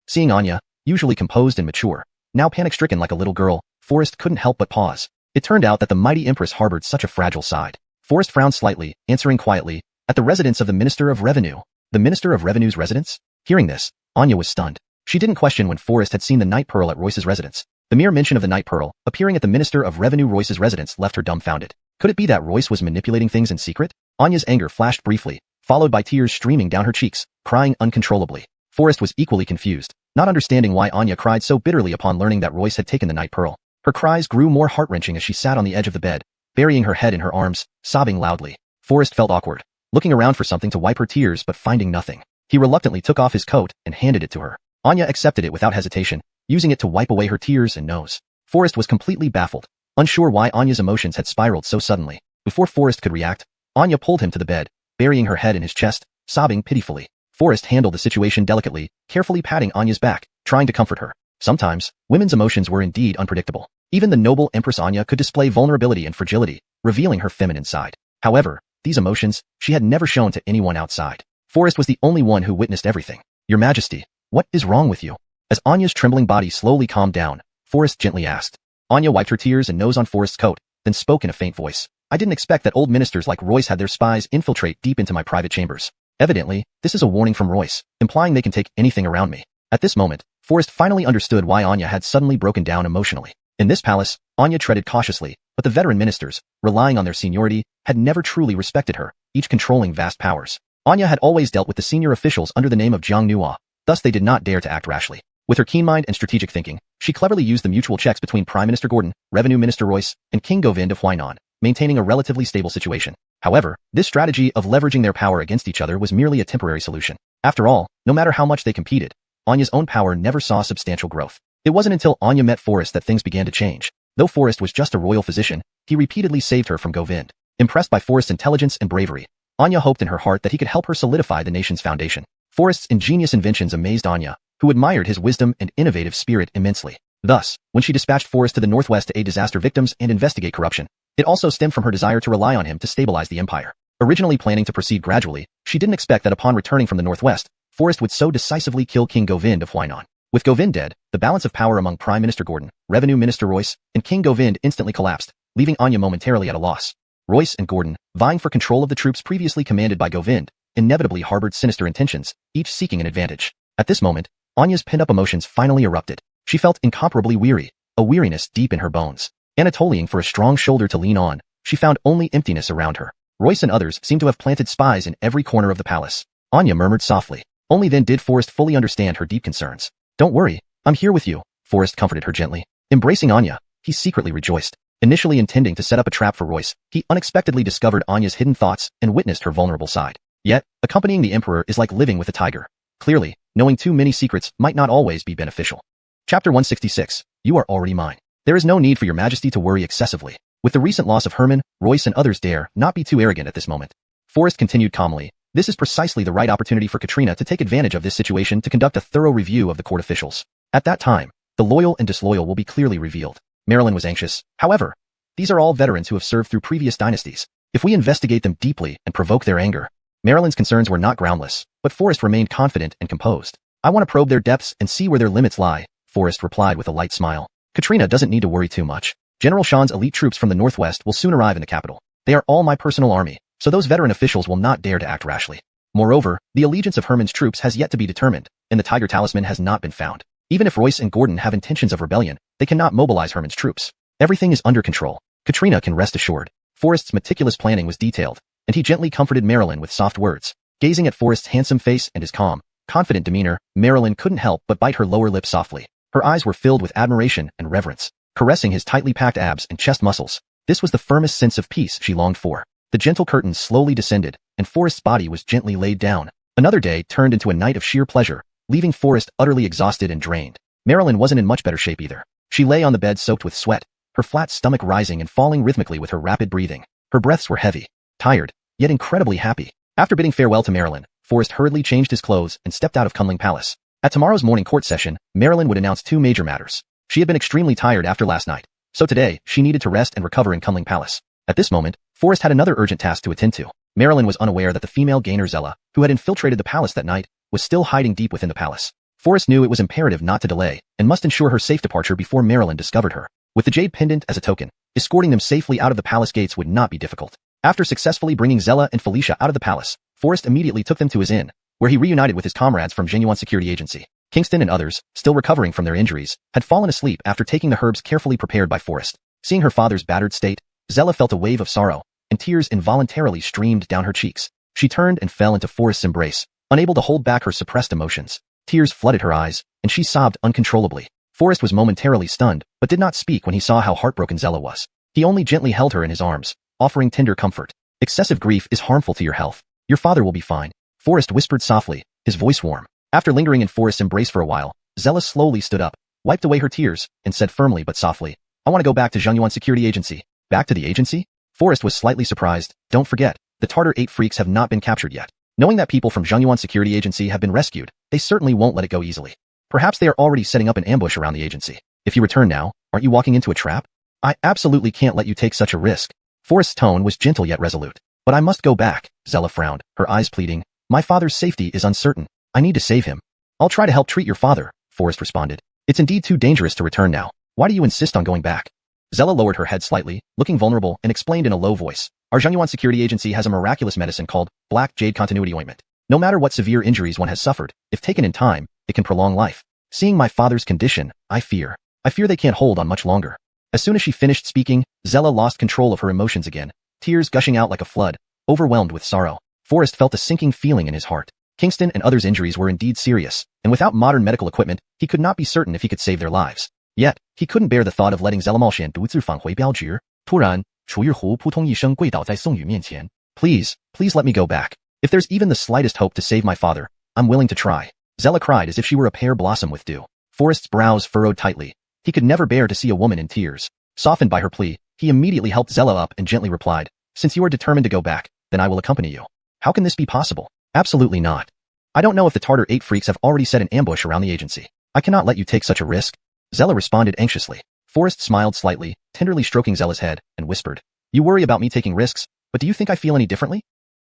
Seeing Anya, usually composed and mature, now panic-stricken like a little girl, Forrest couldn't help but pause. It turned out that the mighty Empress harbored such a fragile side. Forrest frowned slightly, answering quietly, at the residence of the Minister of Revenue. The Minister of Revenue's residence? Hearing this, Anya was stunned. She didn't question when Forrest had seen the night pearl at Royce's residence. The mere mention of the night pearl, appearing at the Minister of Revenue Royce's residence, left her dumbfounded. Could it be that Royce was manipulating things in secret? Anya's anger flashed briefly, followed by tears streaming down her cheeks, crying uncontrollably. Forrest was equally confused, not understanding why Anya cried so bitterly upon learning that Royce had taken the night pearl. Her cries grew more heart-wrenching as she sat on the edge of the bed, burying her head in her arms, sobbing loudly. Forrest felt awkward, looking around for something to wipe her tears but finding nothing. He reluctantly took off his coat and handed it to her. Anya accepted it without hesitation, using it to wipe away her tears and nose. Forrest was completely baffled, unsure why Anya's emotions had spiraled so suddenly. Before Forrest could react, Anya pulled him to the bed, burying her head in his chest, sobbing pitifully. Forrest handled the situation delicately, carefully patting Anya's back, trying to comfort her. Sometimes, women's emotions were indeed unpredictable. Even the noble Empress Anya could display vulnerability and fragility, revealing her feminine side. However, these emotions, she had never shown to anyone outside. Forrest was the only one who witnessed everything. Your Majesty, what is wrong with you? As Anya's trembling body slowly calmed down, Forrest gently asked. Anya wiped her tears and nose on Forrest's coat, then spoke in a faint voice. I didn't expect that old ministers like Royce had their spies infiltrate deep into my private chambers. Evidently, this is a warning from Royce, implying they can take anything around me. At this moment, Forrest finally understood why Anya had suddenly broken down emotionally. In this palace, Anya treaded cautiously, but the veteran ministers, relying on their seniority, had never truly respected her, each controlling vast powers. Anya had always dealt with the senior officials under the name of Jinyiwei, thus they did not dare to act rashly. With her keen mind and strategic thinking, she cleverly used the mutual checks between Prime Minister Gordon, Revenue Minister Royce, and King Govind of Huainan, maintaining a relatively stable situation. However, this strategy of leveraging their power against each other was merely a temporary solution. After all, no matter how much they competed, Anya's own power never saw substantial growth. It wasn't until Anya met Forrest that things began to change. Though Forrest was just a royal physician, he repeatedly saved her from Govind. Impressed by Forrest's intelligence and bravery, Anya hoped in her heart that he could help her solidify the nation's foundation. Forrest's ingenious inventions amazed Anya, who admired his wisdom and innovative spirit immensely. Thus, when she dispatched Forrest to the northwest to aid disaster victims and investigate corruption, it also stemmed from her desire to rely on him to stabilize the empire. Originally planning to proceed gradually, she didn't expect that upon returning from the northwest, Forrest would so decisively kill King Govind of Huainan. With Govind dead, the balance of power among Prime Minister Gordon, Revenue Minister Royce, and King Govind instantly collapsed, leaving Anya momentarily at a loss. Royce and Gordon, vying for control of the troops previously commanded by Govind, inevitably harbored sinister intentions, each seeking an advantage. At this moment, Anya's pent-up emotions finally erupted. She felt incomparably weary, a weariness deep in her bones. Anatolian for a strong shoulder to lean on, she found only emptiness around her. Royce and others seemed to have planted spies in every corner of the palace. Anya murmured softly. Only then did Forrest fully understand her deep concerns. Don't worry, I'm here with you, Forrest comforted her gently. Embracing Anya, he secretly rejoiced. Initially intending to set up a trap for Royce, he unexpectedly discovered Anya's hidden thoughts and witnessed her vulnerable side. Yet, accompanying the emperor is like living with a tiger. Clearly, knowing too many secrets might not always be beneficial. Chapter 166. You are already mine. There is no need for your Majesty to worry excessively. With the recent loss of Herman, Royce and others dare not be too arrogant at this moment. Forrest continued calmly. This is precisely the right opportunity for Katrina to take advantage of this situation to conduct a thorough review of the court officials. At that time, the loyal and disloyal will be clearly revealed. Marilyn was anxious. However, these are all veterans who have served through previous dynasties. If we investigate them deeply and provoke their anger, Marilyn's concerns were not groundless, but Forrest remained confident and composed. I want to probe their depths and see where their limits lie, Forrest replied with a light smile. Katrina doesn't need to worry too much. General Shan's elite troops from the northwest will soon arrive in the capital. They are all my personal army, so those veteran officials will not dare to act rashly. Moreover, the allegiance of Herman's troops has yet to be determined, and the Tiger Talisman has not been found. Even if Royce and Gordon have intentions of rebellion, they cannot mobilize Herman's troops. Everything is under control. Katrina can rest assured. Forrest's meticulous planning was detailed, and he gently comforted Marilyn with soft words. Gazing at Forrest's handsome face and his calm, confident demeanor, Marilyn couldn't help but bite her lower lip softly. Her eyes were filled with admiration and reverence, caressing his tightly packed abs and chest muscles. This was the firmest sense of peace she longed for. The gentle curtains slowly descended, and Forrest's body was gently laid down. Another day turned into a night of sheer pleasure, leaving Forrest utterly exhausted and drained. Marilyn wasn't in much better shape either. She lay on the bed soaked with sweat, her flat stomach rising and falling rhythmically with her rapid breathing. Her breaths were heavy, tired, yet incredibly happy. After bidding farewell to Marilyn, Forrest hurriedly changed his clothes and stepped out of Kunling Palace. At tomorrow's morning court session, Marilyn would announce two major matters. She had been extremely tired after last night, so today she needed to rest and recover in Kunling Palace. At this moment, Forrest had another urgent task to attend to. Marilyn was unaware that the female gainer Zella, who had infiltrated the palace that night, was still hiding deep within the palace. Forrest knew it was imperative not to delay, and must ensure her safe departure before Marilyn discovered her. With the jade pendant as a token, escorting them safely out of the palace gates would not be difficult. After successfully bringing Zella and Felicia out of the palace, Forrest immediately took them to his inn, where he reunited with his comrades from Jinyiwei Security Agency. Kingston and others, still recovering from their injuries, had fallen asleep after taking the herbs carefully prepared by Forrest. Seeing her father's battered state, Zella felt a wave of sorrow, and tears involuntarily streamed down her cheeks. She turned and fell into Forrest's embrace, unable to hold back her suppressed emotions. Tears flooded her eyes, and she sobbed uncontrollably. Forrest was momentarily stunned, but did not speak when he saw how heartbroken Zella was. He only gently held her in his arms, offering tender comfort. Excessive grief is harmful to your health. Your father will be fine, Forrest whispered softly, his voice warm. After lingering in Forrest's embrace for a while, Zella slowly stood up, wiped away her tears, and said firmly but softly, I want to go back to Jinyiwei Security Agency. Back to the agency? Forrest was slightly surprised. Don't forget, the Tartar 8 freaks have not been captured yet. Knowing that people from Jinyiwei Security Agency have been rescued, they certainly won't let it go easily. Perhaps they are already setting up an ambush around the agency. If you return now, aren't you walking into a trap? I absolutely can't let you take such a risk. Forrest's tone was gentle yet resolute. But I must go back, Zella frowned, her eyes pleading. My father's safety is uncertain. I need to save him. I'll try to help treat your father, Forrest responded. It's indeed too dangerous to return now. Why do you insist on going back? Zella lowered her head slightly, looking vulnerable, and explained in a low voice. Our Jinyiwei Security Agency has a miraculous medicine called Black Jade Continuity Ointment. No matter what severe injuries one has suffered, if taken in time, it can prolong life. Seeing my father's condition, I fear they can't hold on much longer. As soon as she finished speaking, Zella lost control of her emotions again, tears gushing out like a flood, overwhelmed with sorrow. Forrest felt a sinking feeling in his heart. Kingston and others' injuries were indeed serious, and without modern medical equipment, he could not be certain if he could save their lives. Yet, he couldn't bear the thought of letting Zella Malshan 独自返回标职。突然，楚玉湖扑通一声跪倒在宋宇面前。Please let me go back. If there's even the slightest hope to save my father, I'm willing to try. Zella cried as if she were a pear blossom with dew. Forrest's brows furrowed tightly. He could never bear to see a woman in tears. Softened by her plea, he immediately helped Zella up and gently replied, Since you are determined to go back, then I will accompany you. How can this be possible? Absolutely not. I don't know if the Tartar 8 freaks have already set an ambush around the agency. I cannot let you take such a risk. Zella responded anxiously. Forrest smiled slightly, tenderly stroking Zella's head, and whispered, You worry about me taking risks, but do you think I feel any differently?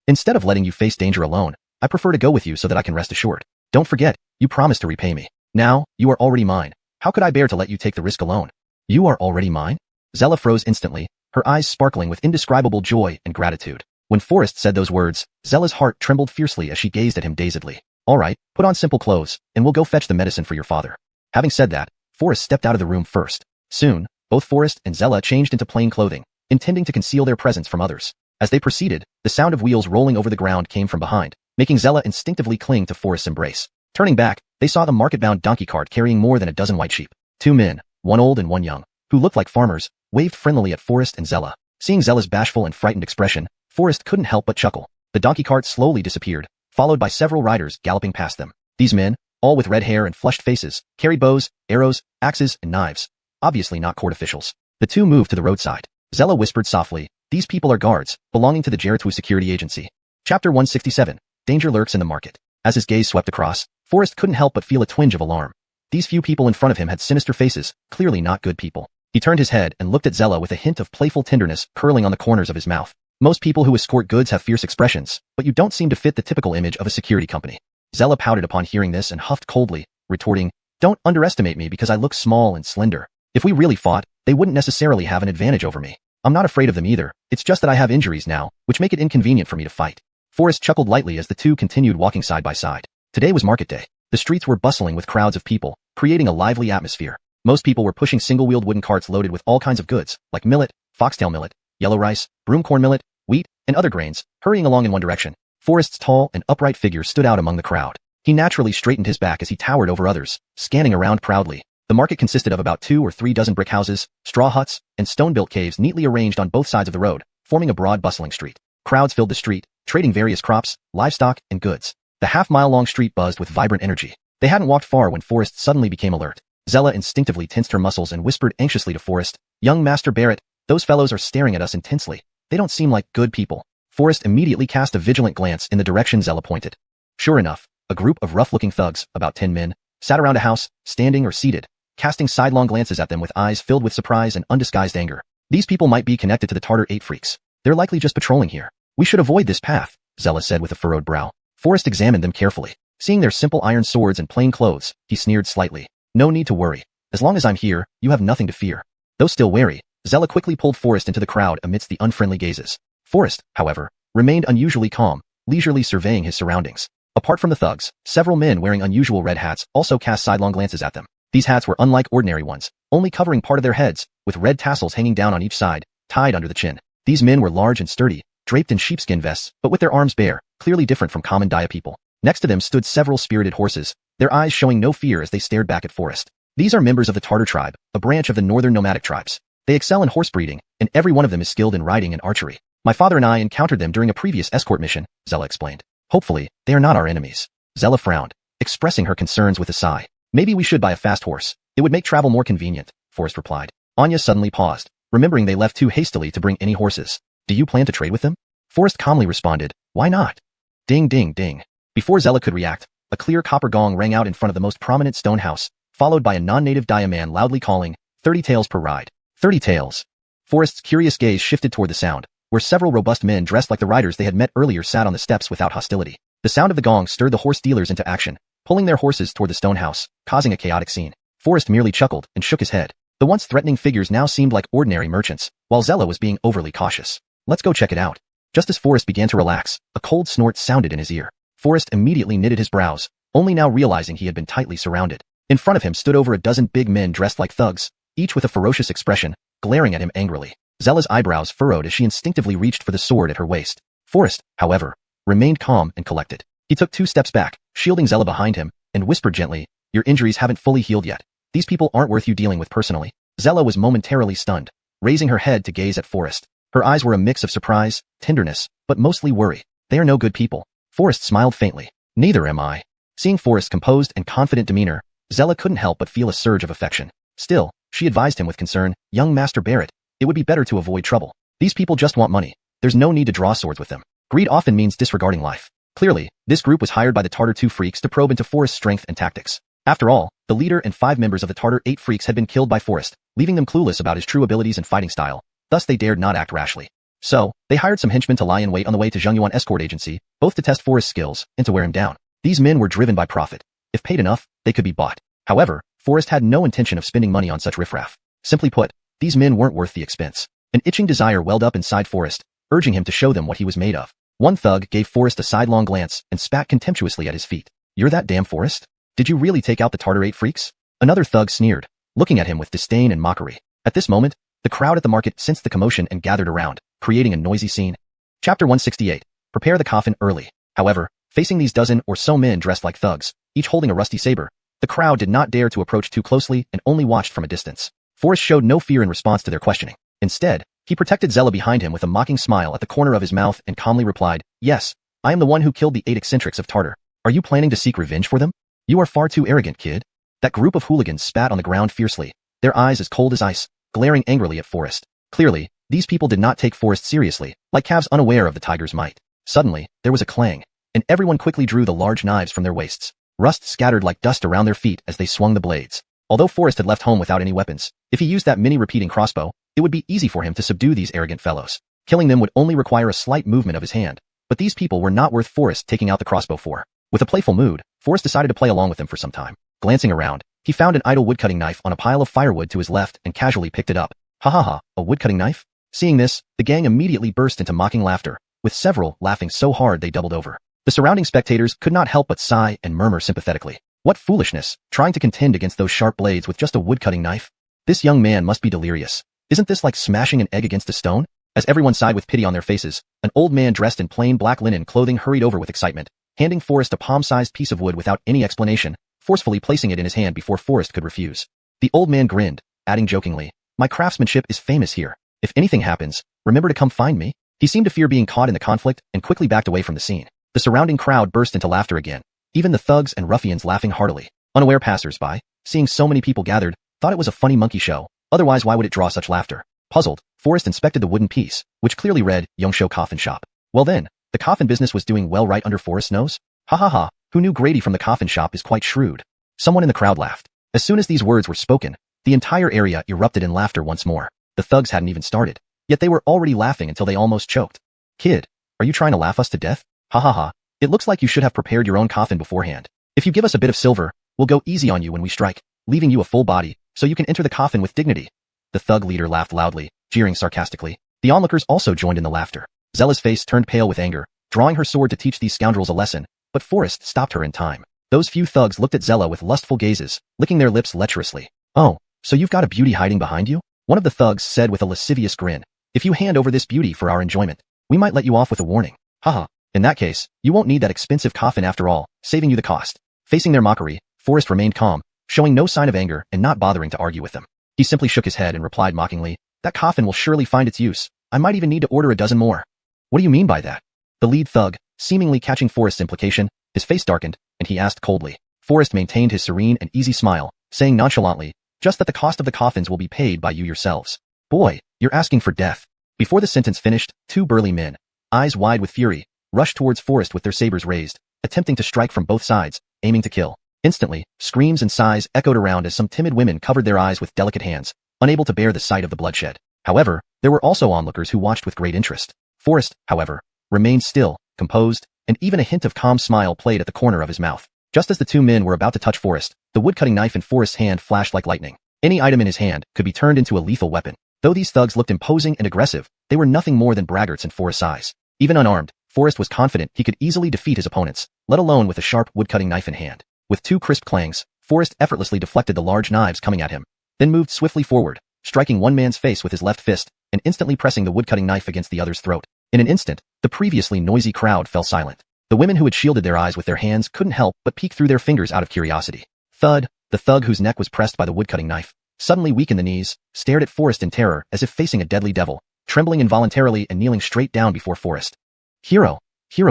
Instead of letting you face danger alone, I prefer to go with you so that I can rest assured. Don't forget, you promised to repay me. Now, you are already mine. How could I bear to let you take the risk alone? You are already mine? Zella froze instantly, her eyes sparkling with indescribable joy and gratitude. When Forrest said those words, Zella's heart trembled fiercely as she gazed at him dazedly. All right, put on simple clothes, and we'll go fetch the medicine for your father. Having said that, Forrest stepped out of the room first. Soon, both Forrest and Zella changed into plain clothing, intending to conceal their presence from others. As they proceeded, the sound of wheels rolling over the ground came from behind, making Zella instinctively cling to Forrest's embrace. Turning back, they saw the market-bound donkey cart carrying more than a dozen white sheep. Two men, one old and one young, who looked like farmers, waved friendlily at Forrest and Zella. Seeing Zella's bashful and frightened expression, Forrest couldn't help but chuckle. The donkey cart slowly disappeared, followed by several riders galloping past them. These men, all with red hair and flushed faces, carried bows, arrows, axes, and knives. Obviously not court officials. The two moved to the roadside. Zella whispered softly, These people are guards, belonging to the Jinyiwei Security Agency. Chapter 167. Danger lurks in the market. As his gaze swept across, Forrest couldn't help but feel a twinge of alarm. These few people in front of him had sinister faces, clearly not good people. He turned his head and looked at Zella with a hint of playful tenderness curling on the corners of his mouth. Most people who escort goods have fierce expressions, but you don't seem to fit the typical image of a security company. Zella pouted upon hearing this and huffed coldly, retorting, Don't underestimate me because I look small and slender. If we really fought, they wouldn't necessarily have an advantage over me. I'm not afraid of them either, it's just that I have injuries now, which make it inconvenient for me to fight. Forrest chuckled lightly as the two continued walking side by side. Today was market day. The streets were bustling with crowds of people, creating a lively atmosphere. Most people were pushing single-wheeled wooden carts loaded with all kinds of goods, like millet, foxtail millet, yellow rice, broomcorn millet, wheat, and other grains, hurrying along in one direction. Forrest's tall and upright figure stood out among the crowd. He naturally straightened his back as he towered over others, scanning around proudly. The market consisted of about 2 or 3 dozen brick houses, straw huts, and stone-built caves neatly arranged on both sides of the road, forming a broad bustling street. Crowds filled the street, trading various crops, livestock, and goods. The half-mile-long street buzzed with vibrant energy. They hadn't walked far when Forrest suddenly became alert. Zella instinctively tensed her muscles and whispered anxiously to Forrest, "Young Master Barrett, those fellows are staring at us intensely. They don't seem like good people." Forrest immediately cast a vigilant glance in the direction Zella pointed. Sure enough, a group of rough-looking thugs, about 10 men, sat around a house, standing or seated, casting sidelong glances at them with eyes filled with surprise and undisguised anger. These people might be connected to the Tartar 8 freaks. They're likely just patrolling here. "We should avoid this path," Zella said with a furrowed brow. Forrest examined them carefully. Seeing their simple iron swords and plain clothes, he sneered slightly. "No need to worry. As long as I'm here, you have nothing to fear." Though still wary, Zella quickly pulled Forrest into the crowd amidst the unfriendly gazes. Forrest, however, remained unusually calm, leisurely surveying his surroundings. Apart from the thugs, several men wearing unusual red hats also cast sidelong glances at them. These hats were unlike ordinary ones, only covering part of their heads, with red tassels hanging down on each side, tied under the chin. These men were large and sturdy, draped in sheepskin vests, but with their arms bare, clearly different from common Daya people. Next to them stood several spirited horses, their eyes showing no fear as they stared back at Forrest. These are members of the Tartar tribe, a branch of the northern nomadic tribes. They excel in horse breeding, and every one of them is skilled in riding and archery. My father and I encountered them during a previous escort mission, Zella explained. Hopefully, they are not our enemies. Zella frowned, expressing her concerns with a sigh. "Maybe we should buy a fast horse. It would make travel more convenient," Forrest replied. Anya suddenly paused, remembering they left too hastily to bring any horses. "Do you plan to trade with them?" Forrest calmly responded, "Why not?" Ding ding ding. Before Zella could react, a clear copper gong rang out in front of the most prominent stone house, followed by a non-native Daya man loudly calling, 30 taels per ride. 30 taels. Forrest's curious gaze shifted toward the sound, where several robust men dressed like the riders they had met earlier sat on the steps without hostility. The sound of the gong stirred the horse dealers into action, pulling their horses toward the stone house, causing a chaotic scene. Forrest merely chuckled and shook his head. The once threatening figures now seemed like ordinary merchants, while Zella was being overly cautious. "Let's go check it out." Just as Forrest began to relax, a cold snort sounded in his ear. Forrest immediately knitted his brows, only now realizing he had been tightly surrounded. In front of him stood over a dozen big men dressed like thugs, each with a ferocious expression, glaring at him angrily. Zella's eyebrows furrowed as she instinctively reached for the sword at her waist. Forrest, however, remained calm and collected. He took 2 steps back, shielding Zella behind him, and whispered gently, "Your injuries haven't fully healed yet. These people aren't worth you dealing with personally." Zella was momentarily stunned, raising her head to gaze at Forrest. Her eyes were a mix of surprise, tenderness, but mostly worry. "They are no good people." Forrest smiled faintly. "Neither am I." Seeing Forrest's composed and confident demeanor, Zella couldn't help but feel a surge of affection. Still, she advised him with concern, "Young Master Barrett, it would be better to avoid trouble. These people just want money. There's no need to draw swords with them. Greed often means disregarding life." Clearly, this group was hired by the Tartar 2 freaks to probe into Forrest's strength and tactics. After all, the leader and 5 members of the Tartar 8 freaks had been killed by Forrest, leaving them clueless about his true abilities and fighting style. Thus they dared not act rashly. So, they hired some henchmen to lie in wait on the way to Jinyiwei escort agency, both to test Forrest's skills and to wear him down. These men were driven by profit. If paid enough, they could be bought. However, Forrest had no intention of spending money on such riffraff. Simply put, these men weren't worth the expense. An itching desire welled up inside Forrest, urging him to show them what he was made of. One thug gave Forrest a sidelong glance and spat contemptuously at his feet. "You're that damn Forrest? Did you really take out the Tartar 8 freaks?" Another thug sneered, looking at him with disdain and mockery. At this moment, the crowd at the market sensed the commotion and gathered around, creating a noisy scene. Chapter 168. Prepare the coffin early. However, facing these dozen or so men dressed like thugs, each holding a rusty saber, the crowd did not dare to approach too closely and only watched from a distance. Forrest showed no fear in response to their questioning. Instead, he protected Zella behind him with a mocking smile at the corner of his mouth and calmly replied, "Yes, I am the one who killed the 8 eccentrics of Tartar. Are you planning to seek revenge for them? You are far too arrogant, kid." That group of hooligans spat on the ground fiercely, their eyes as cold as ice, glaring angrily at Forrest. Clearly, these people did not take Forrest seriously, like calves unaware of the tiger's might. Suddenly, there was a clang, and everyone quickly drew the large knives from their waists. Rust scattered like dust around their feet as they swung the blades. Although Forrest had left home without any weapons, if he used that mini-repeating crossbow, it would be easy for him to subdue these arrogant fellows. Killing them would only require a slight movement of his hand. But these people were not worth Forrest taking out the crossbow for. With a playful mood, Forrest decided to play along with them for some time. Glancing around, he found an idle woodcutting knife on a pile of firewood to his left and casually picked it up. "Ha ha ha, a woodcutting knife?" Seeing this, the gang immediately burst into mocking laughter, with several laughing so hard they doubled over. The surrounding spectators could not help but sigh and murmur sympathetically. What foolishness, trying to contend against those sharp blades with just a woodcutting knife. This young man must be delirious. Isn't this like smashing an egg against a stone? As everyone sighed with pity on their faces, an old man dressed in plain black linen clothing hurried over with excitement, handing Forrest a palm-sized piece of wood without any explanation, forcefully placing it in his hand before Forrest could refuse. The old man grinned, adding jokingly, "My craftsmanship is famous here. If anything happens, remember to come find me." He seemed to fear being caught in the conflict and quickly backed away from the scene. The surrounding crowd burst into laughter again, even the thugs and ruffians laughing heartily. Unaware passers-by, seeing so many people gathered, thought it was a funny monkey show, otherwise why would it draw such laughter? Puzzled, Forrest inspected the wooden piece, which clearly read, Yongsho Coffin Shop. Well then, the coffin business was doing well right under Forrest's nose? Ha ha ha, who knew Grady from the coffin shop is quite shrewd. Someone in the crowd laughed. As soon as these words were spoken, the entire area erupted in laughter once more. The thugs hadn't even started, yet they were already laughing until they almost choked. Kid, are you trying to laugh us to death? Ha ha ha, it looks like you should have prepared your own coffin beforehand. If you give us a bit of silver, we'll go easy on you when we strike, leaving you a full body, so you can enter the coffin with dignity. The thug leader laughed loudly, jeering sarcastically. The onlookers also joined in the laughter. Zella's face turned pale with anger, drawing her sword to teach these scoundrels a lesson, but Forrest stopped her in time. Those few thugs looked at Zella with lustful gazes, licking their lips lecherously. Oh, so you've got a beauty hiding behind you? One of the thugs said with a lascivious grin. If you hand over this beauty for our enjoyment, we might let you off with a warning. Haha, in that case, you won't need that expensive coffin after all, saving you the cost. Facing their mockery, Forrest remained calm, showing no sign of anger and not bothering to argue with them. He simply shook his head and replied mockingly, "That coffin will surely find its use. I might even need to order a dozen more." "What do you mean by that?" The lead thug, seemingly catching Forrest's implication, his face darkened, and he asked coldly. Forrest maintained his serene and easy smile, saying nonchalantly, "Just that the cost of the coffins will be paid by you yourselves." "Boy, you're asking for death." Before the sentence finished, two burly men, eyes wide with fury, rushed towards Forrest with their sabers raised, attempting to strike from both sides, aiming to kill. Instantly, screams and sighs echoed around as some timid women covered their eyes with delicate hands, unable to bear the sight of the bloodshed. However, there were also onlookers who watched with great interest. Forrest, however, remained still, composed, and even a hint of calm smile played at the corner of his mouth. Just as the two men were about to touch Forrest, the wood-cutting knife in Forrest's hand flashed like lightning. Any item in his hand could be turned into a lethal weapon. Though these thugs looked imposing and aggressive, they were nothing more than braggarts in Forrest's eyes. Even unarmed, Forrest was confident he could easily defeat his opponents, let alone with a sharp wood-cutting knife in hand. With two crisp clangs, Forrest effortlessly deflected the large knives coming at him, then moved swiftly forward, striking one man's face with his left fist, and instantly pressing the wood-cutting knife against the other's throat. In an instant, the previously noisy crowd fell silent. The women who had shielded their eyes with their hands couldn't help but peek through their fingers out of curiosity. Thud, the thug whose neck was pressed by the wood-cutting knife, suddenly weak in the knees, stared at Forrest in terror as if facing a deadly devil, trembling involuntarily and kneeling straight down before Forrest. Hero,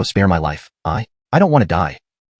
spare my life. I don't want to die.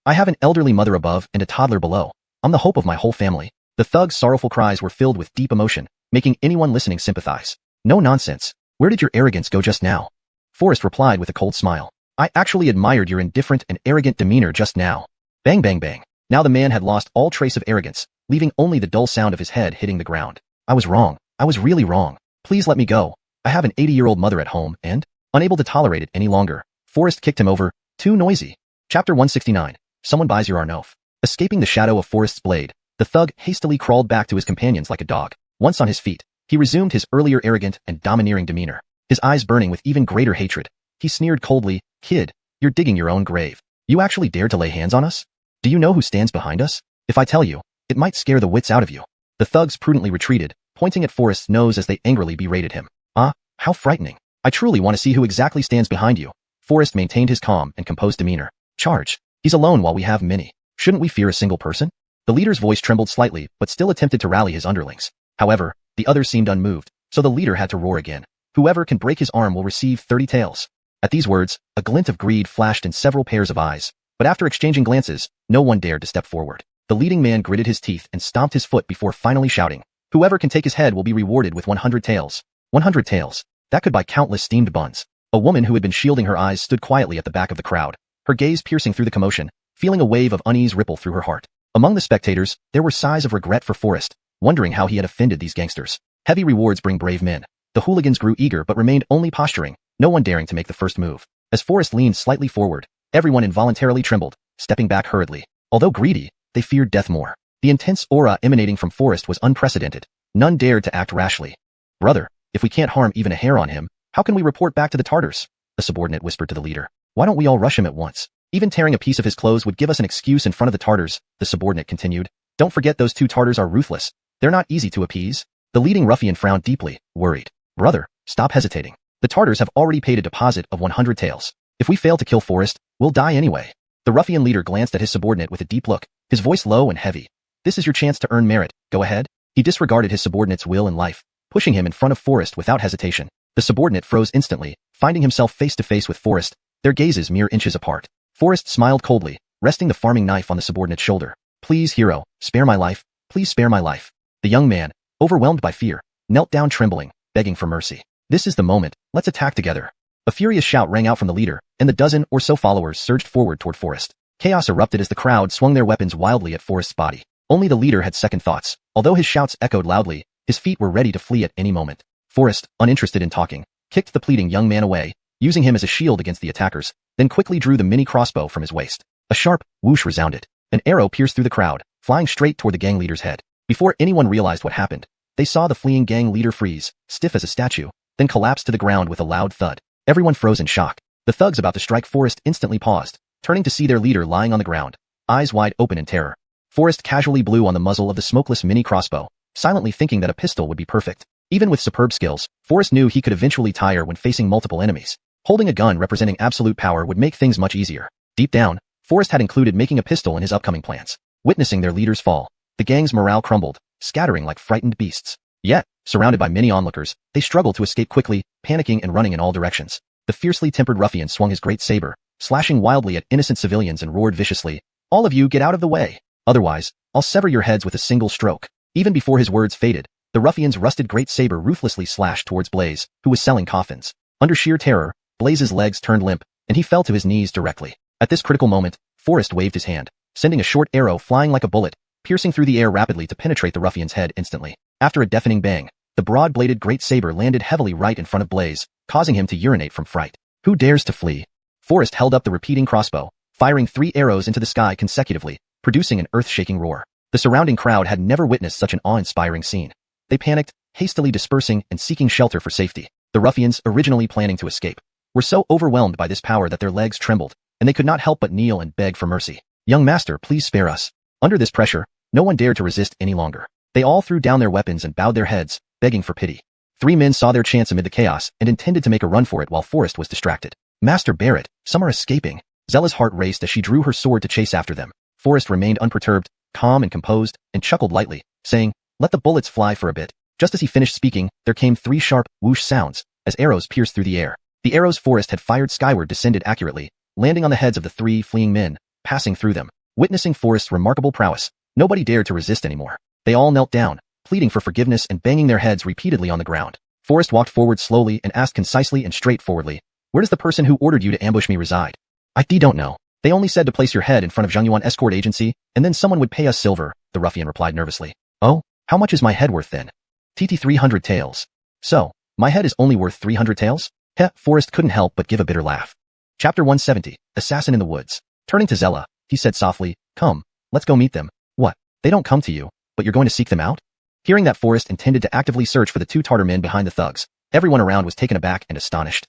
I have an elderly mother above and a toddler below. I'm the hope of my whole family." The thug's sorrowful cries were filled with deep emotion, making anyone listening sympathize. "No nonsense. Where did your arrogance go just now?" Forrest replied with a cold smile. "I actually admired your indifferent and arrogant demeanor just now." Bang bang bang. Now the man had lost all trace of arrogance, leaving only the dull sound of his head hitting the ground. "I was wrong. I was really wrong. Please let me go. I have an 80-year-old mother at home and..." Unable to tolerate it any longer, Forrest kicked him over. Too noisy. Chapter 169. Someone buys your Arnof. Escaping the shadow of Forrest's blade, the thug hastily crawled back to his companions like a dog. Once on his feet, he resumed his earlier arrogant and domineering demeanor, his eyes burning with even greater hatred. He sneered coldly, "Kid, you're digging your own grave. You actually dared to lay hands on us? Do you know who stands behind us? If I tell you, it might scare the wits out of you." The thugs prudently retreated, pointing at Forrest's nose as they angrily berated him. "Ah, how frightening. I truly want to see who exactly stands behind you." Forrest maintained his calm and composed demeanor. "Charge. He's alone while we have many. Shouldn't we fear a single person?" The leader's voice trembled slightly, but still attempted to rally his underlings. However, the others seemed unmoved, so the leader had to roar again. "Whoever can break his arm will receive 30 taels." At these words, a glint of greed flashed in several pairs of eyes, but after exchanging glances, no one dared to step forward. The leading man gritted his teeth and stomped his foot before finally shouting, "Whoever can take his head will be rewarded with 100 taels. 100 taels. That could buy countless steamed buns." A woman who had been shielding her eyes stood quietly at the back of the crowd, her gaze piercing through the commotion, feeling a wave of unease ripple through her heart. Among the spectators, there were sighs of regret for Forrest, wondering how he had offended these gangsters. Heavy rewards bring brave men. The hooligans grew eager but remained only posturing, no one daring to make the first move. As Forrest leaned slightly forward, everyone involuntarily trembled, stepping back hurriedly. Although greedy, they feared death more. The intense aura emanating from Forrest was unprecedented. None dared to act rashly. "Brother, if we can't harm even a hair on him, how can we report back to the Tartars?" a subordinate whispered to the leader. "Why don't we all rush him at once? Even tearing a piece of his clothes would give us an excuse in front of the Tartars," the subordinate continued. "Don't forget those two Tartars are ruthless. They're not easy to appease." The leading ruffian frowned deeply, worried. "Brother, stop hesitating. The Tartars have already paid a deposit of 100 taels. If we fail to kill Forrest, we'll die anyway. The ruffian leader glanced at his subordinate with a deep look, his voice low and heavy. This is your chance to earn merit, go ahead. He disregarded his subordinate's will and life, pushing him in front of Forrest without hesitation. The subordinate froze instantly, finding himself face to face with Forrest, their gazes mere inches apart. Forrest smiled coldly, resting the farming knife on the subordinate's shoulder. Please, hero, spare my life, please spare my life. The young man, overwhelmed by fear, knelt down trembling, begging for mercy. This is the moment, let's attack together. A furious shout rang out from the leader, and the dozen or so followers surged forward toward Forrest. Chaos erupted as the crowd swung their weapons wildly at Forrest's body. Only the leader had second thoughts. Although his shouts echoed loudly, his feet were ready to flee at any moment. Forrest, uninterested in talking, kicked the pleading young man away, using him as a shield against the attackers, then quickly drew the mini crossbow from his waist. A sharp whoosh resounded. An arrow pierced through the crowd, flying straight toward the gang leader's head. Before anyone realized what happened, they saw the fleeing gang leader freeze, stiff as a statue, then collapse to the ground with a loud thud. Everyone froze in shock. The thugs about to strike Forrest instantly paused, turning to see their leader lying on the ground, eyes wide open in terror. Forrest casually blew on the muzzle of the smokeless mini crossbow, silently thinking that a pistol would be perfect. Even with superb skills, Forrest knew he could eventually tire when facing multiple enemies. Holding a gun representing absolute power would make things much easier. Deep down, Forrest had included making a pistol in his upcoming plans. Witnessing their leader's fall, the gang's morale crumbled, scattering like frightened beasts. Yet, surrounded by many onlookers, they struggled to escape quickly, panicking and running in all directions. The fiercely tempered ruffian swung his great saber, slashing wildly at innocent civilians and roared viciously, "All of you get out of the way! Otherwise, I'll sever your heads with a single stroke." Even before his words faded, the ruffian's rusted great saber ruthlessly slashed towards Blaze, who was selling coffins. Under sheer terror, Blaze's legs turned limp, and he fell to his knees directly. At this critical moment, Forrest waved his hand, sending a short arrow flying like a bullet, piercing through the air rapidly to penetrate the ruffian's head instantly. After a deafening bang, the broad-bladed great saber landed heavily right in front of Blaze, causing him to urinate from fright. Who dares to flee? Forrest held up the repeating crossbow, firing 3 arrows into the sky consecutively, producing an earth-shaking roar. The surrounding crowd had never witnessed such an awe-inspiring scene. They panicked, hastily dispersing and seeking shelter for safety. The ruffians, originally planning to escape, were so overwhelmed by this power that their legs trembled, and they could not help but kneel and beg for mercy. "Young master, please spare us." Under this pressure, no one dared to resist any longer. They all threw down their weapons and bowed their heads, begging for pity. 3 men saw their chance amid the chaos and intended to make a run for it while Forrest was distracted. "Master Barrett, some are escaping." Zella's heart raced as she drew her sword to chase after them. Forrest remained unperturbed, calm and composed, and chuckled lightly, saying, "Let the bullets fly for a bit." Just as he finished speaking, there came 3 sharp whoosh sounds, as arrows pierced through the air. The arrows Forrest had fired skyward descended accurately, landing on the heads of the 3 fleeing men, passing through them. Witnessing Forrest's remarkable prowess, nobody dared to resist anymore. They all knelt down, pleading for forgiveness and banging their heads repeatedly on the ground. Forrest walked forward slowly and asked concisely and straightforwardly, "Where does the person who ordered you to ambush me reside?" "I don't know. They only said to place your head in front of Jinyiwei escort agency, and then someone would pay us silver," the ruffian replied nervously. "Oh, how much is my head worth then?" "TT 300 taels. "So, my head is only worth 300 taels? Heh." Forrest couldn't help but give a bitter laugh. Chapter 170, Assassin in the Woods. Turning to Zella, he said softly, "Come, let's go meet them." "What? They don't come to you, but you're going to seek them out?" Hearing that Forrest intended to actively search for the 2 Tartar men behind the thugs, everyone around was taken aback and astonished.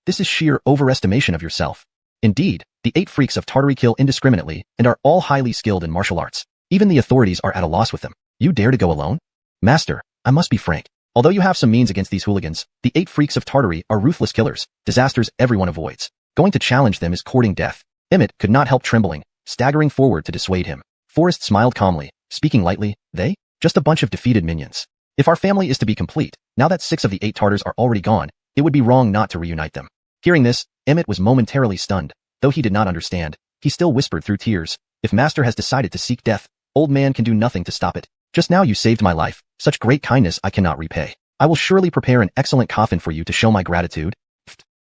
This is sheer overestimation of yourself. Indeed, the 8 freaks of Tartary kill indiscriminately and are all highly skilled in martial arts. Even the authorities are at a loss with them. You dare to go alone? Master, I must be frank. Although you have some means against these hooligans, the 8 freaks of Tartary are ruthless killers, disasters everyone avoids. Going to challenge them is courting death. Emmett could not help trembling, staggering forward to dissuade him. Forrest smiled calmly, speaking lightly, "They? Just a bunch of defeated minions. If our family is to be complete, now that 6 of the 8 Tartars are already gone, it would be wrong not to reunite them." Hearing this, Emmett was momentarily stunned. Though he did not understand, he still whispered through tears, "If Master has decided to seek death, old man can do nothing to stop it. Just now you saved my life. Such great kindness I cannot repay. I will surely prepare an excellent coffin for you to show my gratitude."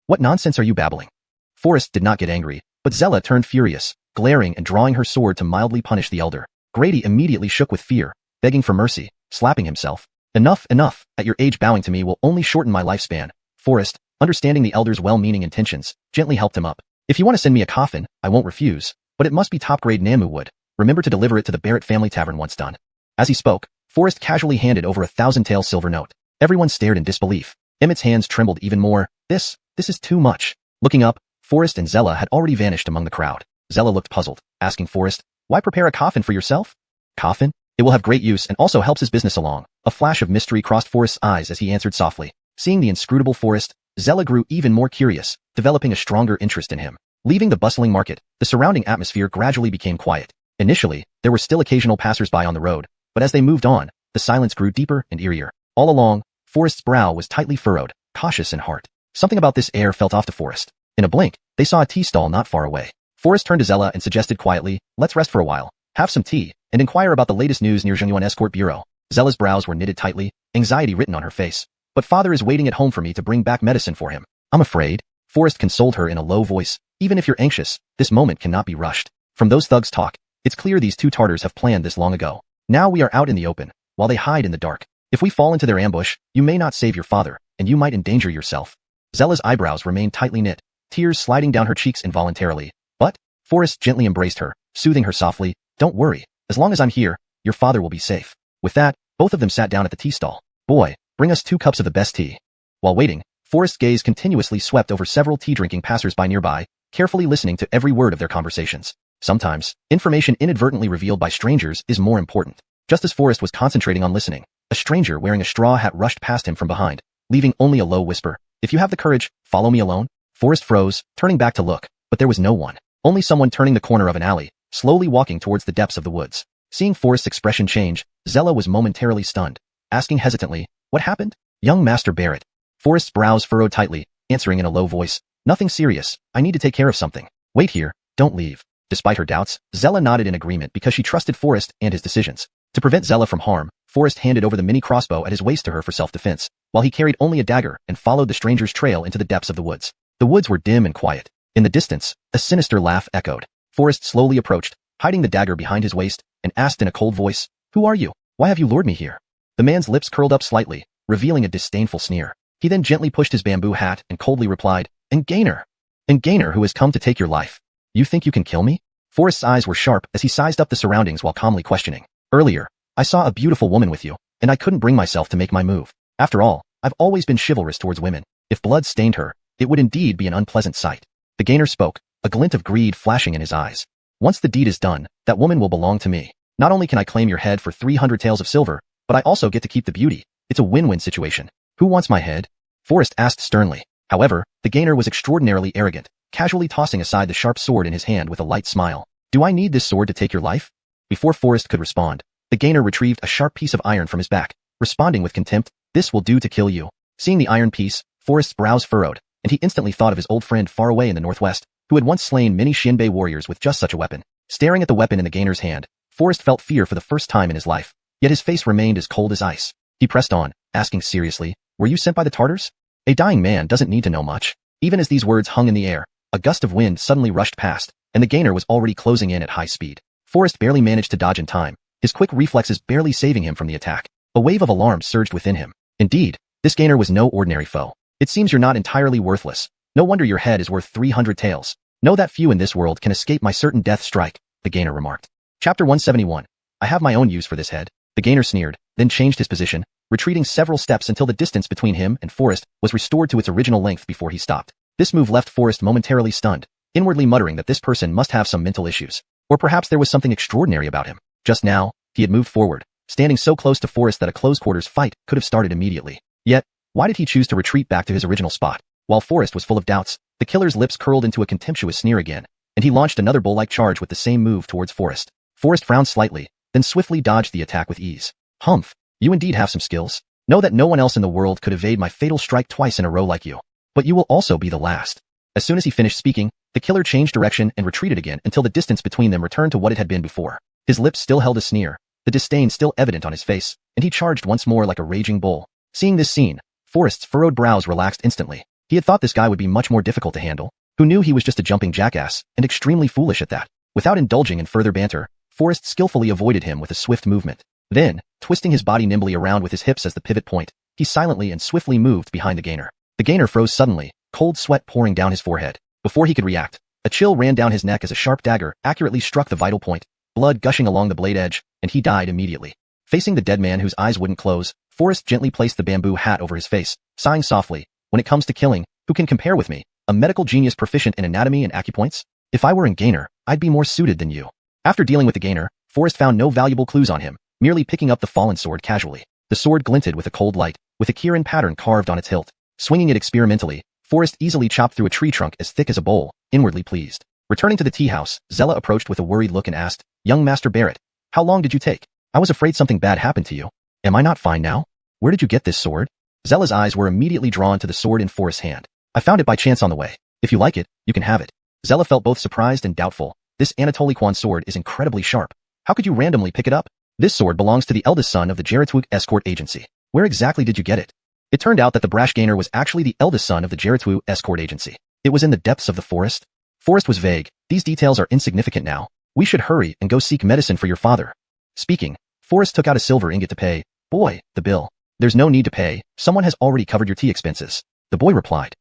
"What nonsense are you babbling?" Forrest did not get angry, but Zella turned furious, glaring and drawing her sword to mildly punish the elder. Grady immediately shook with fear, begging for mercy, slapping himself. "Enough, enough. At your age bowing to me will only shorten my lifespan." Forrest, understanding the elder's well-meaning intentions, gently helped him up. "If you want to send me a coffin, I won't refuse, but it must be top-grade Namu wood. Remember to deliver it to the Barrett family tavern once done." As he spoke, Forrest casually handed over a 1,000-tael silver note. Everyone stared in disbelief. Emmett's hands trembled even more. This is too much." Looking up, Forrest and Zella had already vanished among the crowd. Zella looked puzzled, asking Forrest, "Why prepare a coffin for yourself?" "Coffin? It will have great use and also helps his business along." A flash of mystery crossed Forrest's eyes as he answered softly. Seeing the inscrutable Forrest, Zella grew even more curious, developing a stronger interest in him. Leaving the bustling market, the surrounding atmosphere gradually became quiet. Initially, there were still occasional passers-by on the road, but as they moved on, the silence grew deeper and eerier. All along, Forrest's brow was tightly furrowed, cautious in heart. Something about this air felt off to Forrest. In a blink, they saw a tea stall not far away. Forrest turned to Zella and suggested quietly, "Let's rest for a while, have some tea, and inquire about the latest news near Jinyiwei Escort Bureau." Zella's brows were knitted tightly, anxiety written on her face. "But father is waiting at home for me to bring back medicine for him." "I'm afraid." Forrest consoled her in a low voice. "Even if you're anxious, this moment cannot be rushed. From those thugs' talk, it's clear these two Tartars have planned this long ago. Now we are out in the open, while they hide in the dark. If we fall into their ambush, you may not save your father, and you might endanger yourself." Zella's eyebrows remained tightly knit, tears sliding down her cheeks involuntarily. "But," Forrest gently embraced her, soothing her softly, "don't worry. As long as I'm here, your father will be safe." With that, both of them sat down at the tea stall. "Boy, bring us 2 cups of the best tea." While waiting, Forrest's gaze continuously swept over several tea-drinking passers-by nearby, carefully listening to every word of their conversations. Sometimes, information inadvertently revealed by strangers is more important. Just as Forrest was concentrating on listening, a stranger wearing a straw hat rushed past him from behind, leaving only a low whisper. "If you have the courage, follow me alone." Forrest froze, turning back to look, but there was no one. Only someone turning the corner of an alley, slowly walking towards the depths of the woods. Seeing Forrest's expression change, Zella was momentarily stunned, asking hesitantly, "What happened?" "Young Master Barrett." Forrest's brows furrowed tightly, answering in a low voice, "Nothing serious. I need to take care of something. Wait here, don't leave." Despite her doubts, Zella nodded in agreement because she trusted Forrest and his decisions. To prevent Zella from harm, Forrest handed over the mini crossbow at his waist to her for self-defense, while he carried only a dagger and followed the stranger's trail into the depths of the woods. The woods were dim and quiet. In the distance, a sinister laugh echoed. Forrest slowly approached, hiding the dagger behind his waist, and asked in a cold voice, "Who are you? Why have you lured me here?" The man's lips curled up slightly, revealing a disdainful sneer. He then gently pushed his bamboo hat and coldly replied, "Engainer. Engainer who has come to take your life. You think you can kill me?" Forrest's eyes were sharp as he sized up the surroundings while calmly questioning. "Earlier, I saw a beautiful woman with you, and I couldn't bring myself to make my move. After all, I've always been chivalrous towards women. If blood stained her, it would indeed be an unpleasant sight." The gainer spoke, a glint of greed flashing in his eyes. "Once the deed is done, that woman will belong to me. Not only can I claim your head for 300 taels of silver, but I also get to keep the beauty. It's a win-win situation. Who wants my head?" Forrest asked sternly. However, the gainer was extraordinarily arrogant, casually tossing aside the sharp sword in his hand with a light smile. "Do I need this sword to take your life?" Before Forrest could respond, the gainer retrieved a sharp piece of iron from his back, responding with contempt, "This will do to kill you." Seeing the iron piece, Forrest's brows furrowed, and he instantly thought of his old friend far away in the northwest, who had once slain many Xianbei warriors with just such a weapon. Staring at the weapon in the gainer's hand, Forrest felt fear for the first time in his life, yet his face remained as cold as ice. He pressed on, asking seriously, "Were you sent by the Tartars?" A dying man doesn't need to know much. Even as these words hung in the air, a gust of wind suddenly rushed past, and the gainer was already closing in at high speed. Forrest barely managed to dodge in time, his quick reflexes barely saving him from the attack. A wave of alarm surged within him. Indeed, this gainer was no ordinary foe. "It seems you're not entirely worthless. No wonder your head is worth 300 taels. Know that few in this world can escape my certain death strike," the gainer remarked. Chapter 171. I have my own use for this head. The gainer sneered, then changed his position, retreating several steps until the distance between him and Forrest was restored to its original length before he stopped. This move left Forrest momentarily stunned, inwardly muttering that this person must have some mental issues. Or perhaps there was something extraordinary about him. Just now, he had moved forward, standing so close to Forrest that a close-quarters fight could have started immediately. Yet, why did he choose to retreat back to his original spot? While Forrest was full of doubts, the killer's lips curled into a contemptuous sneer again, and he launched another bull-like charge with the same move towards Forrest. Forrest frowned slightly, then swiftly dodged the attack with ease. "Humph, you indeed have some skills. Know that no one else in the world could evade my fatal strike twice in a row like you. But you will also be the last." As soon as he finished speaking, the killer changed direction and retreated again until the distance between them returned to what it had been before. His lips still held a sneer, the disdain still evident on his face, and he charged once more like a raging bull. Seeing this scene, Forrest's furrowed brows relaxed instantly. He had thought this guy would be much more difficult to handle. Who knew he was just a jumping jackass, and extremely foolish at that? Without indulging in further banter, Forrest skillfully avoided him with a swift movement. Then, twisting his body nimbly around with his hips as the pivot point, he silently and swiftly moved behind the gainer. The gainer froze suddenly, cold sweat pouring down his forehead. Before he could react, a chill ran down his neck as a sharp dagger accurately struck the vital point, blood gushing along the blade edge, and he died immediately. Facing the dead man whose eyes wouldn't close, Forrest gently placed the bamboo hat over his face, sighing softly, "When it comes to killing, who can compare with me? A medical genius proficient in anatomy and acupoints? If I were a gainer, I'd be more suited than you." After dealing with the gainer, Forrest found no valuable clues on him, merely picking up the fallen sword casually. The sword glinted with a cold light, with a Kirin pattern carved on its hilt. Swinging it experimentally, Forrest easily chopped through a tree trunk as thick as a bowl, inwardly pleased. Returning to the tea house, Zella approached with a worried look and asked, "Young Master Barrett, how long did you take? I was afraid something bad happened to you. Am I not fine now? Where did you get this sword?" Zella's eyes were immediately drawn to the sword in Forrest's hand. "I found it by chance on the way. If you like it, you can have it." Zella felt both surprised and doubtful. This Anatoliquan sword is incredibly sharp. How could you randomly pick it up? This sword belongs to the eldest son of the Jeritwug escort agency. Where exactly did you get it? It turned out that the brash gainer was actually the eldest son of the Jeritwug escort agency. It was in the depths of the forest. Forrest was vague. "These details are insignificant now. We should hurry and go seek medicine for your father." Speaking, Forrest took out a silver ingot to pay. "Boy, the bill." "There's no need to pay. Someone has already covered your tea expenses." The boy replied.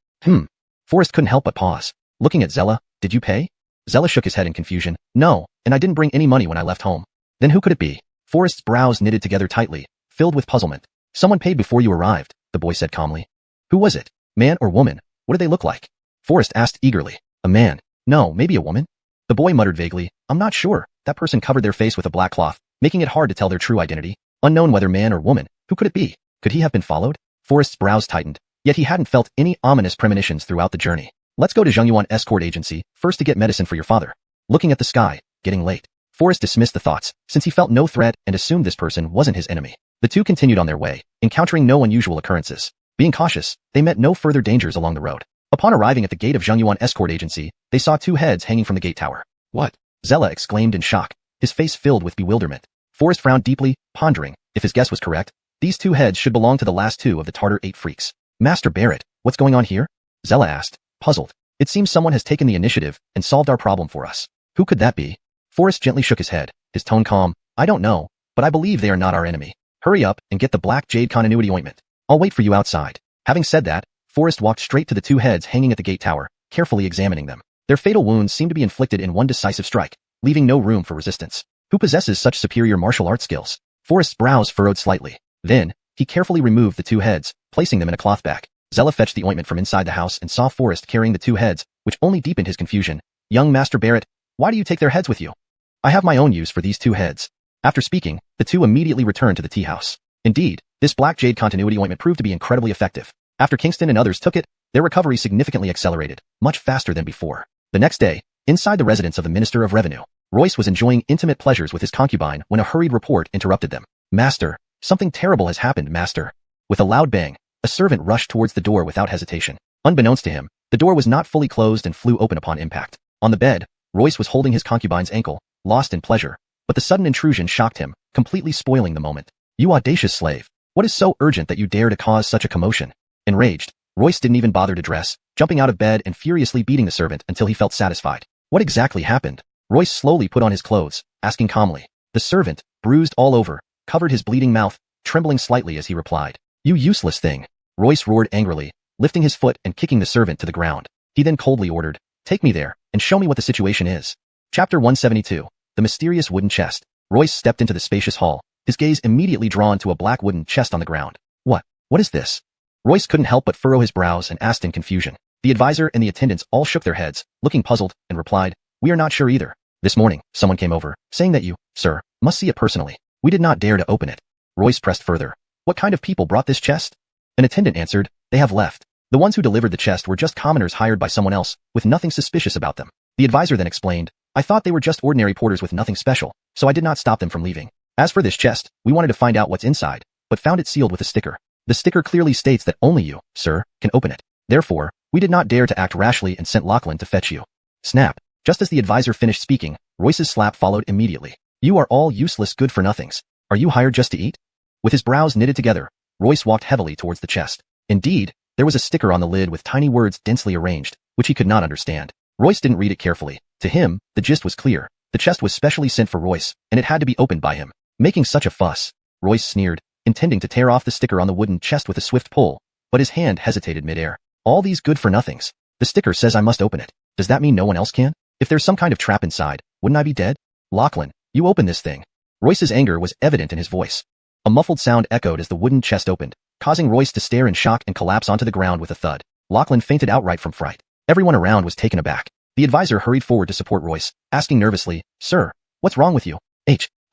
Forrest couldn't help but pause. Looking at Zella, "Did you pay?" Zella shook his head in confusion. "No, and I didn't bring any money when I left home." "Then who could it be?" Forrest's brows knitted together tightly, filled with puzzlement. "Someone paid before you arrived," the boy said calmly. "Who was it? Man or woman? What did they look like?" Forrest asked eagerly. "A man. No, maybe a woman?" The boy muttered vaguely. "I'm not sure. That person covered their face with a black cloth, making it hard to tell their true identity. Unknown whether man or woman. Who could it be? Could he have been followed?" Forrest's brows tightened, yet he hadn't felt any ominous premonitions throughout the journey. "Let's go to Jinyiwei escort agency, first to get medicine for your father." Looking at the sky, getting late, Forrest dismissed the thoughts, since he felt no threat and assumed this person wasn't his enemy. The two continued on their way, encountering no unusual occurrences. Being cautious, they met no further dangers along the road. Upon arriving at the gate of Jinyiwei escort agency, they saw two heads hanging from the gate tower. "What?" Zella exclaimed in shock, his face filled with bewilderment. Forrest frowned deeply, pondering, if his guess was correct, these two heads should belong to the last two of the Tartar 8 freaks. "Master Barrett, what's going on here?" Zella asked, puzzled. "It seems someone has taken the initiative and solved our problem for us. Who could that be?" Forrest gently shook his head, his tone calm. "I don't know, but I believe they are not our enemy. Hurry up and get the black jade continuity ointment. I'll wait for you outside." Having said that, Forrest walked straight to the two heads hanging at the gate tower, carefully examining them. Their fatal wounds seemed to be inflicted in one decisive strike, leaving no room for resistance. Who possesses such superior martial arts skills? Forrest's brows furrowed slightly. Then, he carefully removed the two heads, placing them in a cloth bag. Zella fetched the ointment from inside the house and saw Forrest carrying the two heads, which only deepened his confusion. "Young Master Barrett, why do you take their heads with you?" "I have my own use for these two heads." After speaking, the two immediately returned to the tea house. Indeed, this black jade continuity ointment proved to be incredibly effective. After Kingston and others took it, their recovery significantly accelerated, much faster than before. The next day, inside the residence of the Minister of Revenue, Royce was enjoying intimate pleasures with his concubine when a hurried report interrupted them. "Master, something terrible has happened, Master." With a loud bang, a servant rushed towards the door without hesitation. Unbeknownst to him, the door was not fully closed and flew open upon impact. On the bed, Royce was holding his concubine's ankle, lost in pleasure, but the sudden intrusion shocked him, completely spoiling the moment. "You audacious slave! What is so urgent that you dare to cause such a commotion?" Enraged, Royce didn't even bother to dress, jumping out of bed and furiously beating the servant until he felt satisfied. "What exactly happened?" Royce slowly put on his clothes, asking calmly. The servant, bruised all over, covered his bleeding mouth, trembling slightly as he replied. "You useless thing!" Royce roared angrily, lifting his foot and kicking the servant to the ground. He then coldly ordered, "Take me there, and show me what the situation is." Chapter 172. The Mysterious Wooden Chest. Royce stepped into the spacious hall, his gaze immediately drawn to a black wooden chest on the ground. What is this?" Royce couldn't help but furrow his brows and asked in confusion. The advisor and the attendants all shook their heads, looking puzzled, and replied, "We are not sure either. This morning, someone came over, saying that you, sir, must see it personally. We did not dare to open it." Royce pressed further. "What kind of people brought this chest?" An attendant answered, "They have left. The ones who delivered the chest were just commoners hired by someone else, with nothing suspicious about them." The advisor then explained, "I thought they were just ordinary porters with nothing special, so I did not stop them from leaving. As for this chest, we wanted to find out what's inside, but found it sealed with a sticker. The sticker clearly states that only you, sir, can open it. Therefore, we did not dare to act rashly and sent Lachlan to fetch you." Snap. Just as the advisor finished speaking, Royce's slap followed immediately. "You are all useless good-for-nothings. Are you hired just to eat?" With his brows knitted together, Royce walked heavily towards the chest. Indeed, there was a sticker on the lid with tiny words densely arranged, which he could not understand. Royce didn't read it carefully. To him, the gist was clear. The chest was specially sent for Royce, and it had to be opened by him. Making such a fuss, Royce sneered, intending to tear off the sticker on the wooden chest with a swift pull, but his hand hesitated midair. "All these good-for-nothings. The sticker says I must open it. Does that mean no one else can? If there's some kind of trap inside, wouldn't I be dead? Lachlan, you open this thing." Royce's anger was evident in his voice. A muffled sound echoed as the wooden chest opened, causing Royce to stare in shock and collapse onto the ground with a thud. Lachlan fainted outright from fright. Everyone around was taken aback. The advisor hurried forward to support Royce, asking nervously, "Sir, what's wrong with you?"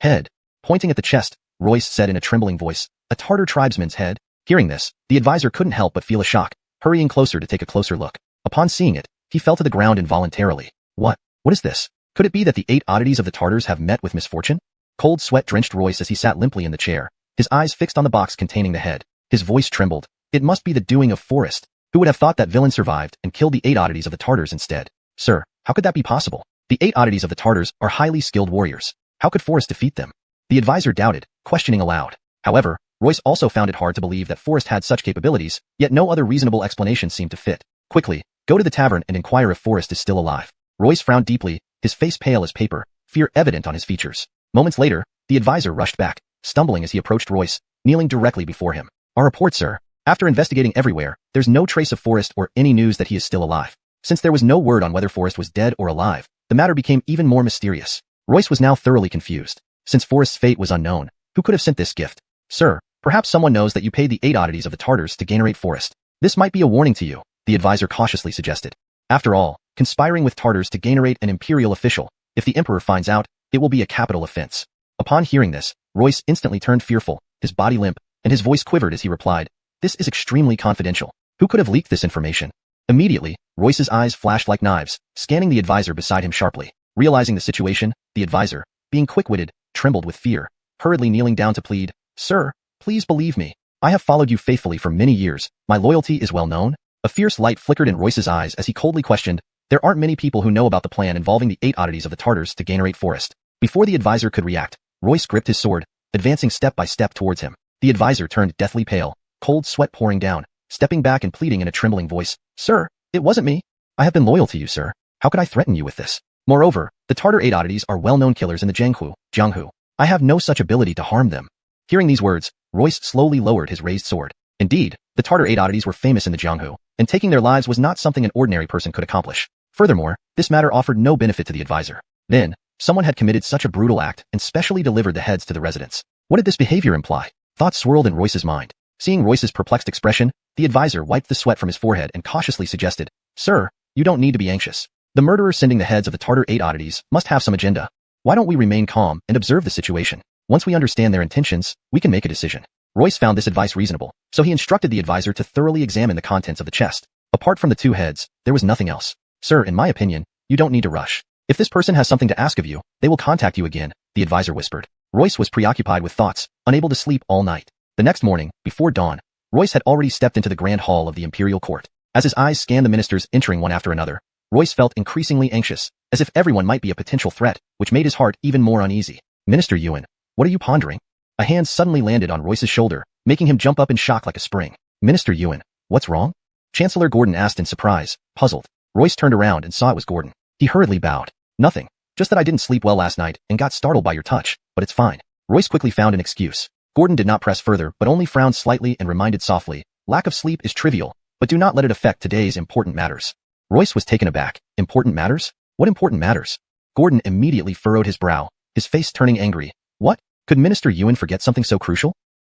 Head. Pointing at the chest, Royce said in a trembling voice, "A Tartar tribesman's head." Hearing this, the advisor couldn't help but feel a shock. hurrying closer to take a closer look. Upon seeing it, he fell to the ground involuntarily. What is this? Could it be that the 8 oddities of the Tartars have met with misfortune? Cold sweat drenched Royce as he sat limply in the chair, his eyes fixed on the box containing the head. His voice trembled. It must be the doing of Forrest. Who would have thought that villain survived and killed the 8 oddities of the Tartars instead? Sir, how could that be possible? The 8 oddities of the Tartars are highly skilled warriors. How could Forrest defeat them? The advisor doubted, questioning aloud. However, Royce also found it hard to believe that Forrest had such capabilities, yet no other reasonable explanation seemed to fit. Quickly, go to the tavern and inquire if Forrest is still alive. Royce frowned deeply, his face pale as paper, fear evident on his features. Moments later, the advisor rushed back, stumbling as he approached Royce, kneeling directly before him. Our report, sir. After investigating everywhere, there's no trace of Forrest or any news that he is still alive. Since there was no word on whether Forrest was dead or alive, the matter became even more mysterious. Royce was now thoroughly confused. Since Forrest's fate was unknown, who could have sent this gift? Sir, perhaps someone knows that you paid the 8 oddities of the Tartars to generate Forrest. This might be a warning to you, the advisor cautiously suggested. After all, conspiring with Tartars to generate an imperial official, if the emperor finds out, it will be a capital offense. Upon hearing this, Royce instantly turned fearful, his body limp, and his voice quivered as he replied, "This is extremely confidential. Who could have leaked this information?" Immediately, Royce's eyes flashed like knives, scanning the advisor beside him sharply. Realizing the situation, the advisor, being quick-witted, trembled with fear, hurriedly kneeling down to plead, "Sir, please believe me. I have followed you faithfully for many years. My loyalty is well known." A fierce light flickered in Royce's eyes as he coldly questioned, "There aren't many people who know about the plan involving the 8 oddities of the Tartars to generate Forrest." Before the advisor could react, Royce gripped his sword, advancing step by step towards him. The advisor turned deathly pale, cold sweat pouring down, stepping back and pleading in a trembling voice, "Sir, it wasn't me. I have been loyal to you, sir. How could I threaten you with this? Moreover, the Tartar 8 oddities are well-known killers in the Jianghu. I have no such ability to harm them." Hearing these words, Royce slowly lowered his raised sword. Indeed, the Tartar 8 oddities were famous in the Jianghu, and taking their lives was not something an ordinary person could accomplish. Furthermore, this matter offered no benefit to the advisor. Then, someone had committed such a brutal act and specially delivered the heads to the residents. What did this behavior imply? Thoughts swirled in Royce's mind. Seeing Royce's perplexed expression, the advisor wiped the sweat from his forehead and cautiously suggested, "Sir, you don't need to be anxious. The murderer sending the heads of the Tartar 8 oddities must have some agenda. Why don't we remain calm and observe the situation? Once we understand their intentions, we can make a decision." Royce found this advice reasonable, so he instructed the advisor to thoroughly examine the contents of the chest. Apart from the 2 heads, there was nothing else. "Sir, in my opinion, you don't need to rush. If this person has something to ask of you, they will contact you again," the advisor whispered. Royce was preoccupied with thoughts, unable to sleep all night. The next morning, before dawn, Royce had already stepped into the grand hall of the imperial court. As his eyes scanned the ministers entering one after another, Royce felt increasingly anxious, as if everyone might be a potential threat, which made his heart even more uneasy. "Minister Yuan, what are you pondering?" A hand suddenly landed on Royce's shoulder, making him jump up in shock like a spring. "Minister Yuan, what's wrong?" Chancellor Gordon asked in surprise, puzzled. Royce turned around and saw it was Gordon. He hurriedly bowed. "Nothing. Just that I didn't sleep well last night and got startled by your touch, but it's fine." Royce quickly found an excuse. Gordon did not press further but only frowned slightly and reminded softly, "Lack of sleep is trivial, but do not let it affect today's important matters." Royce was taken aback. Important matters? What important matters? Gordon immediately furrowed his brow, his face turning angry. What? Could Minister Yuan forget something so crucial?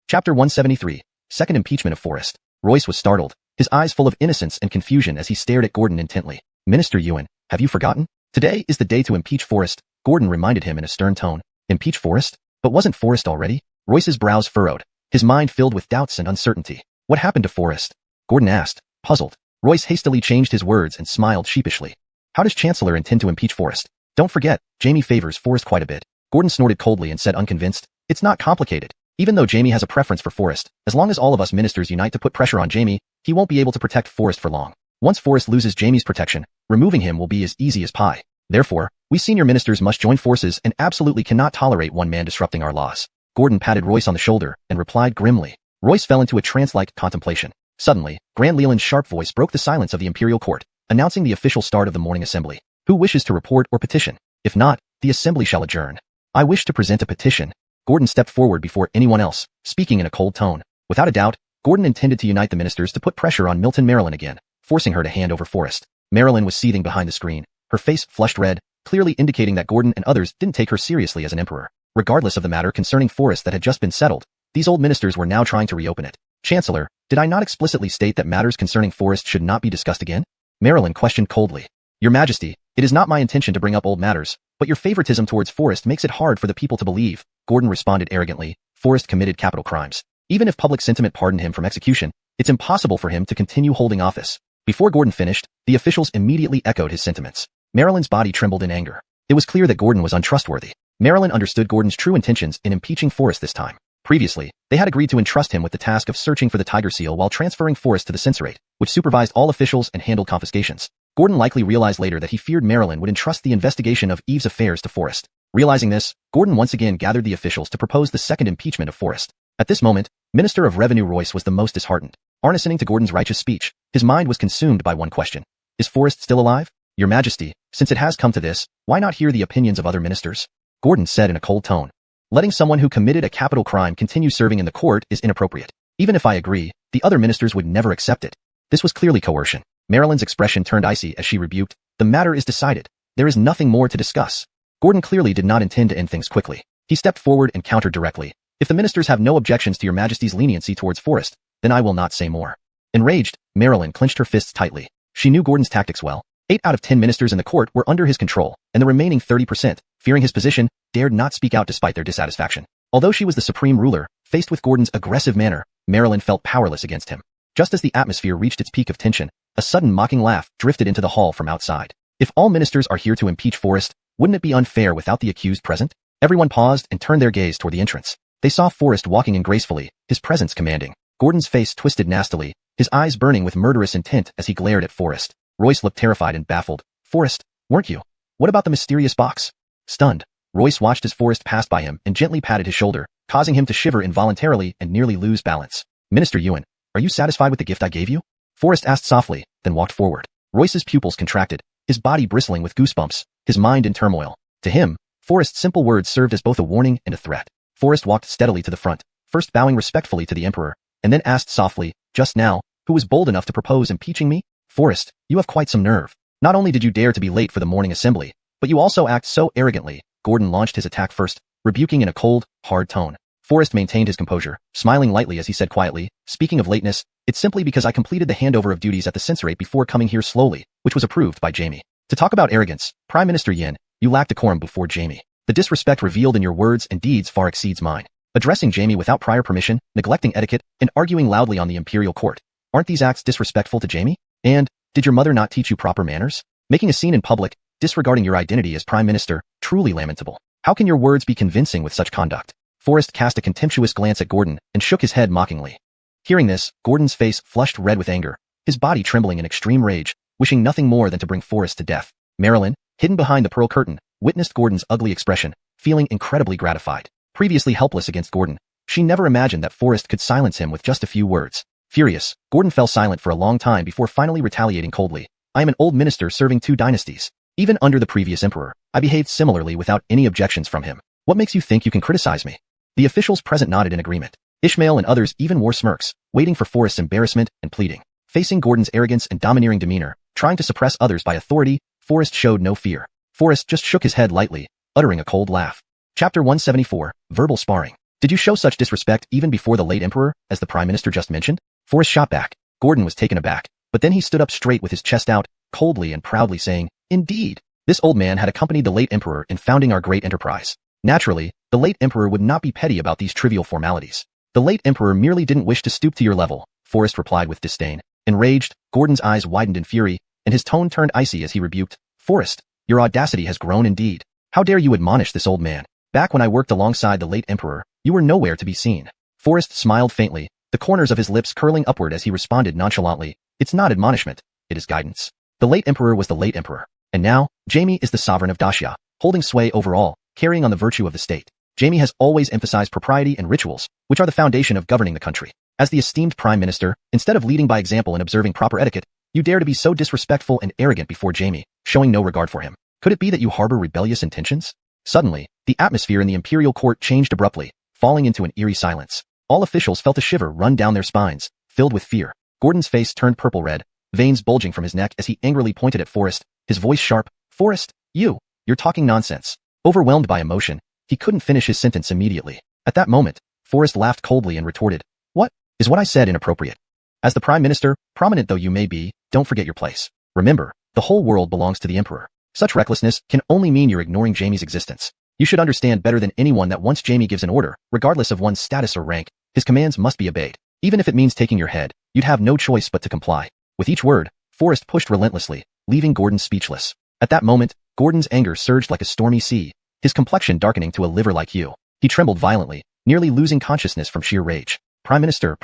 Chapter 173. Second Impeachment of Forrest. Royce was startled, his eyes full of innocence and confusion as he stared at Gordon intently. "Minister Yuan, have you forgotten? Today is the day to impeach Forrest," Gordon reminded him in a stern tone. "Impeach Forrest? But wasn't Forrest already?" Royce's brows furrowed, his mind filled with doubts and uncertainty. "What happened to Forrest?" Gordon asked, puzzled. Royce hastily changed his words and smiled sheepishly. "How does Chancellor intend to impeach Forrest? Don't forget, Jamie favors Forrest quite a bit." Gordon snorted coldly and said unconvinced, "It's not complicated. Even though Jamie has a preference for Forrest, as long as all of us ministers unite to put pressure on Jamie, he won't be able to protect Forrest for long. Once Forrest loses Jamie's protection, removing him will be as easy as pie. Therefore, we senior ministers must join forces and absolutely cannot tolerate one man disrupting our laws." Gordon patted Royce on the shoulder and replied grimly. Royce fell into a trance-like contemplation. Suddenly, Grand Leland's sharp voice broke the silence of the imperial court, announcing the official start of the morning assembly. "Who wishes to report or petition? If not, the assembly shall adjourn." "I wish to present a petition." Gordon stepped forward before anyone else, speaking in a cold tone. Without a doubt, Gordon intended to unite the ministers to put pressure on Milton Marilyn again, forcing her to hand over Forrest. Marilyn was seething behind the screen, her face flushed red, clearly indicating that Gordon and others didn't take her seriously as an emperor. Regardless of the matter concerning Forrest that had just been settled, these old ministers were now trying to reopen it. "Chancellor, did I not explicitly state that matters concerning Forrest should not be discussed again?" Marilyn questioned coldly. "Your Majesty, it is not my intention to bring up old matters, but your favoritism towards Forrest makes it hard for the people to believe." Gordon responded arrogantly. "Forrest committed capital crimes. Even if public sentiment pardoned him from execution, It's impossible for him to continue holding office. Before Gordon finished, the officials immediately echoed his sentiments. Marilyn's body trembled in anger. It was clear that Gordon was untrustworthy. Marilyn understood Gordon's true intentions in impeaching Forrest this time. Previously, they had agreed to entrust him with the task of searching for the tiger seal while transferring Forrest to the censorate, which supervised all officials and handled confiscations. Gordon likely realized later that he feared Marilyn would entrust the investigation of Eve's affairs to Forrest. Realizing this, Gordon once again gathered the officials to propose the second impeachment of Forrest. At this moment, Minister of Revenue Royce was the most disheartened. Listening to Gordon's righteous speech, his mind was consumed by one question. Is Forrest still alive? Your Majesty, since it has come to this, why not hear the opinions of other ministers? Gordon said in a cold tone. Letting someone who committed a capital crime continue serving in the court is inappropriate. Even if I agree, the other ministers would never accept it. This was clearly coercion. Marilyn's expression turned icy as she rebuked. The matter is decided. There is nothing more to discuss. Gordon clearly did not intend to end things quickly. He stepped forward and countered directly. If the ministers have no objections to your Majesty's leniency towards Forrest, then I will not say more. Enraged, Marilyn clenched her fists tightly. She knew Gordon's tactics well. 8 out of 10 ministers in the court were under his control, and the remaining 30%, fearing his position, dared not speak out despite their dissatisfaction. Although she was the supreme ruler, faced with Gordon's aggressive manner, Marilyn felt powerless against him. Just as the atmosphere reached its peak of tension, a sudden mocking laugh drifted into the hall from outside. If all ministers are here to impeach Forrest, wouldn't it be unfair without the accused present? Everyone paused and turned their gaze toward the entrance. They saw Forrest walking in gracefully, his presence commanding. Gordon's face twisted nastily, his eyes burning with murderous intent as he glared at Forrest. Royce looked terrified and baffled. Forrest, weren't you? What about the mysterious box? Stunned, Royce watched as Forrest passed by him and gently patted his shoulder, causing him to shiver involuntarily and nearly lose balance. Minister Yuan, are you satisfied with the gift I gave you? Forrest asked softly, then walked forward. Royce's pupils contracted, his body bristling with goosebumps, his mind in turmoil. To him, Forrest's simple words served as both a warning and a threat. Forrest walked steadily to the front, first bowing respectfully to the Emperor, and then asked softly, just now, who was bold enough to propose impeaching me? Forrest, you have quite some nerve. Not only did you dare to be late for the morning assembly, but you also act so arrogantly. Gordon launched his attack first, rebuking in a cold, hard tone. Forrest maintained his composure, smiling lightly as he said quietly, speaking of lateness, it's simply because I completed the handover of duties at the censorate before coming here slowly, which was approved by Jamie. To talk about arrogance, Prime Minister Yin, you lack decorum before Jamie. The disrespect revealed in your words and deeds far exceeds mine. Addressing Jamie without prior permission, neglecting etiquette, and arguing loudly on the imperial court. Aren't these acts disrespectful to Jamie? And, did your mother not teach you proper manners? Making a scene in public, disregarding your identity as Prime Minister, truly lamentable. How can your words be convincing with such conduct? Forrest cast a contemptuous glance at Gordon and shook his head mockingly. Hearing this, Gordon's face flushed red with anger, his body trembling in extreme rage, wishing nothing more than to bring Forrest to death. Marilyn, hidden behind the pearl curtain, witnessed Gordon's ugly expression, feeling incredibly gratified. Previously helpless against Gordon, she never imagined that Forrest could silence him with just a few words. Furious, Gordon fell silent for a long time before finally retaliating coldly. I am an old minister serving 2 dynasties. Even under the previous emperor, I behaved similarly without any objections from him. What makes you think you can criticize me? The officials present nodded in agreement. Ishmael and others even wore smirks, waiting for Forrest's embarrassment and pleading. Facing Gordon's arrogance and domineering demeanor, trying to suppress others by authority, Forrest showed no fear. Forrest just shook his head lightly, uttering a cold laugh. Chapter 174, Verbal Sparring. Did you show such disrespect even before the late emperor, as the Prime Minister just mentioned? Forrest shot back. Gordon was taken aback, but then he stood up straight with his chest out, coldly and proudly saying, Indeed, this old man had accompanied the late emperor in founding our great enterprise. Naturally, the late emperor would not be petty about these trivial formalities. The late emperor merely didn't wish to stoop to your level, Forrest replied with disdain. Enraged, Gordon's eyes widened in fury, and his tone turned icy as he rebuked, Forrest, your audacity has grown indeed. How dare you admonish this old man? Back when I worked alongside the late emperor, you were nowhere to be seen. Forrest smiled faintly, the corners of his lips curling upward as he responded nonchalantly, it's not admonishment, it is guidance. The late emperor was the late emperor, and now, Jamie is the sovereign of Daxia, holding sway over all, carrying on the virtue of the state. Jamie has always emphasized propriety and rituals, which are the foundation of governing the country. As the esteemed Prime Minister, instead of leading by example and observing proper etiquette, you dare to be so disrespectful and arrogant before Jamie, showing no regard for him. Could it be that you harbor rebellious intentions? Suddenly, the atmosphere in the imperial court changed abruptly, falling into an eerie silence. All officials felt a shiver run down their spines, filled with fear. Gordon's face turned purple-red, veins bulging from his neck as he angrily pointed at Forrest, his voice sharp, Forrest, you're talking nonsense. Overwhelmed by emotion, he couldn't finish his sentence immediately. At that moment, Forrest laughed coldly and retorted, What? Is what I said inappropriate? As the Prime Minister, prominent though you may be, don't forget your place. Remember, the whole world belongs to the Emperor. Such recklessness can only mean you're ignoring Jamie's existence. You should understand better than anyone that once Jamie gives an order, regardless of one's status or rank, his commands must be obeyed. Even if it means taking your head, You'd have no choice but to comply. With each word, Forrest pushed relentlessly, leaving Gordon speechless. At that moment, Gordon's anger surged like a stormy sea, his complexion darkening to a liver-like hue. He trembled violently, nearly losing consciousness from sheer rage. Prime Minister,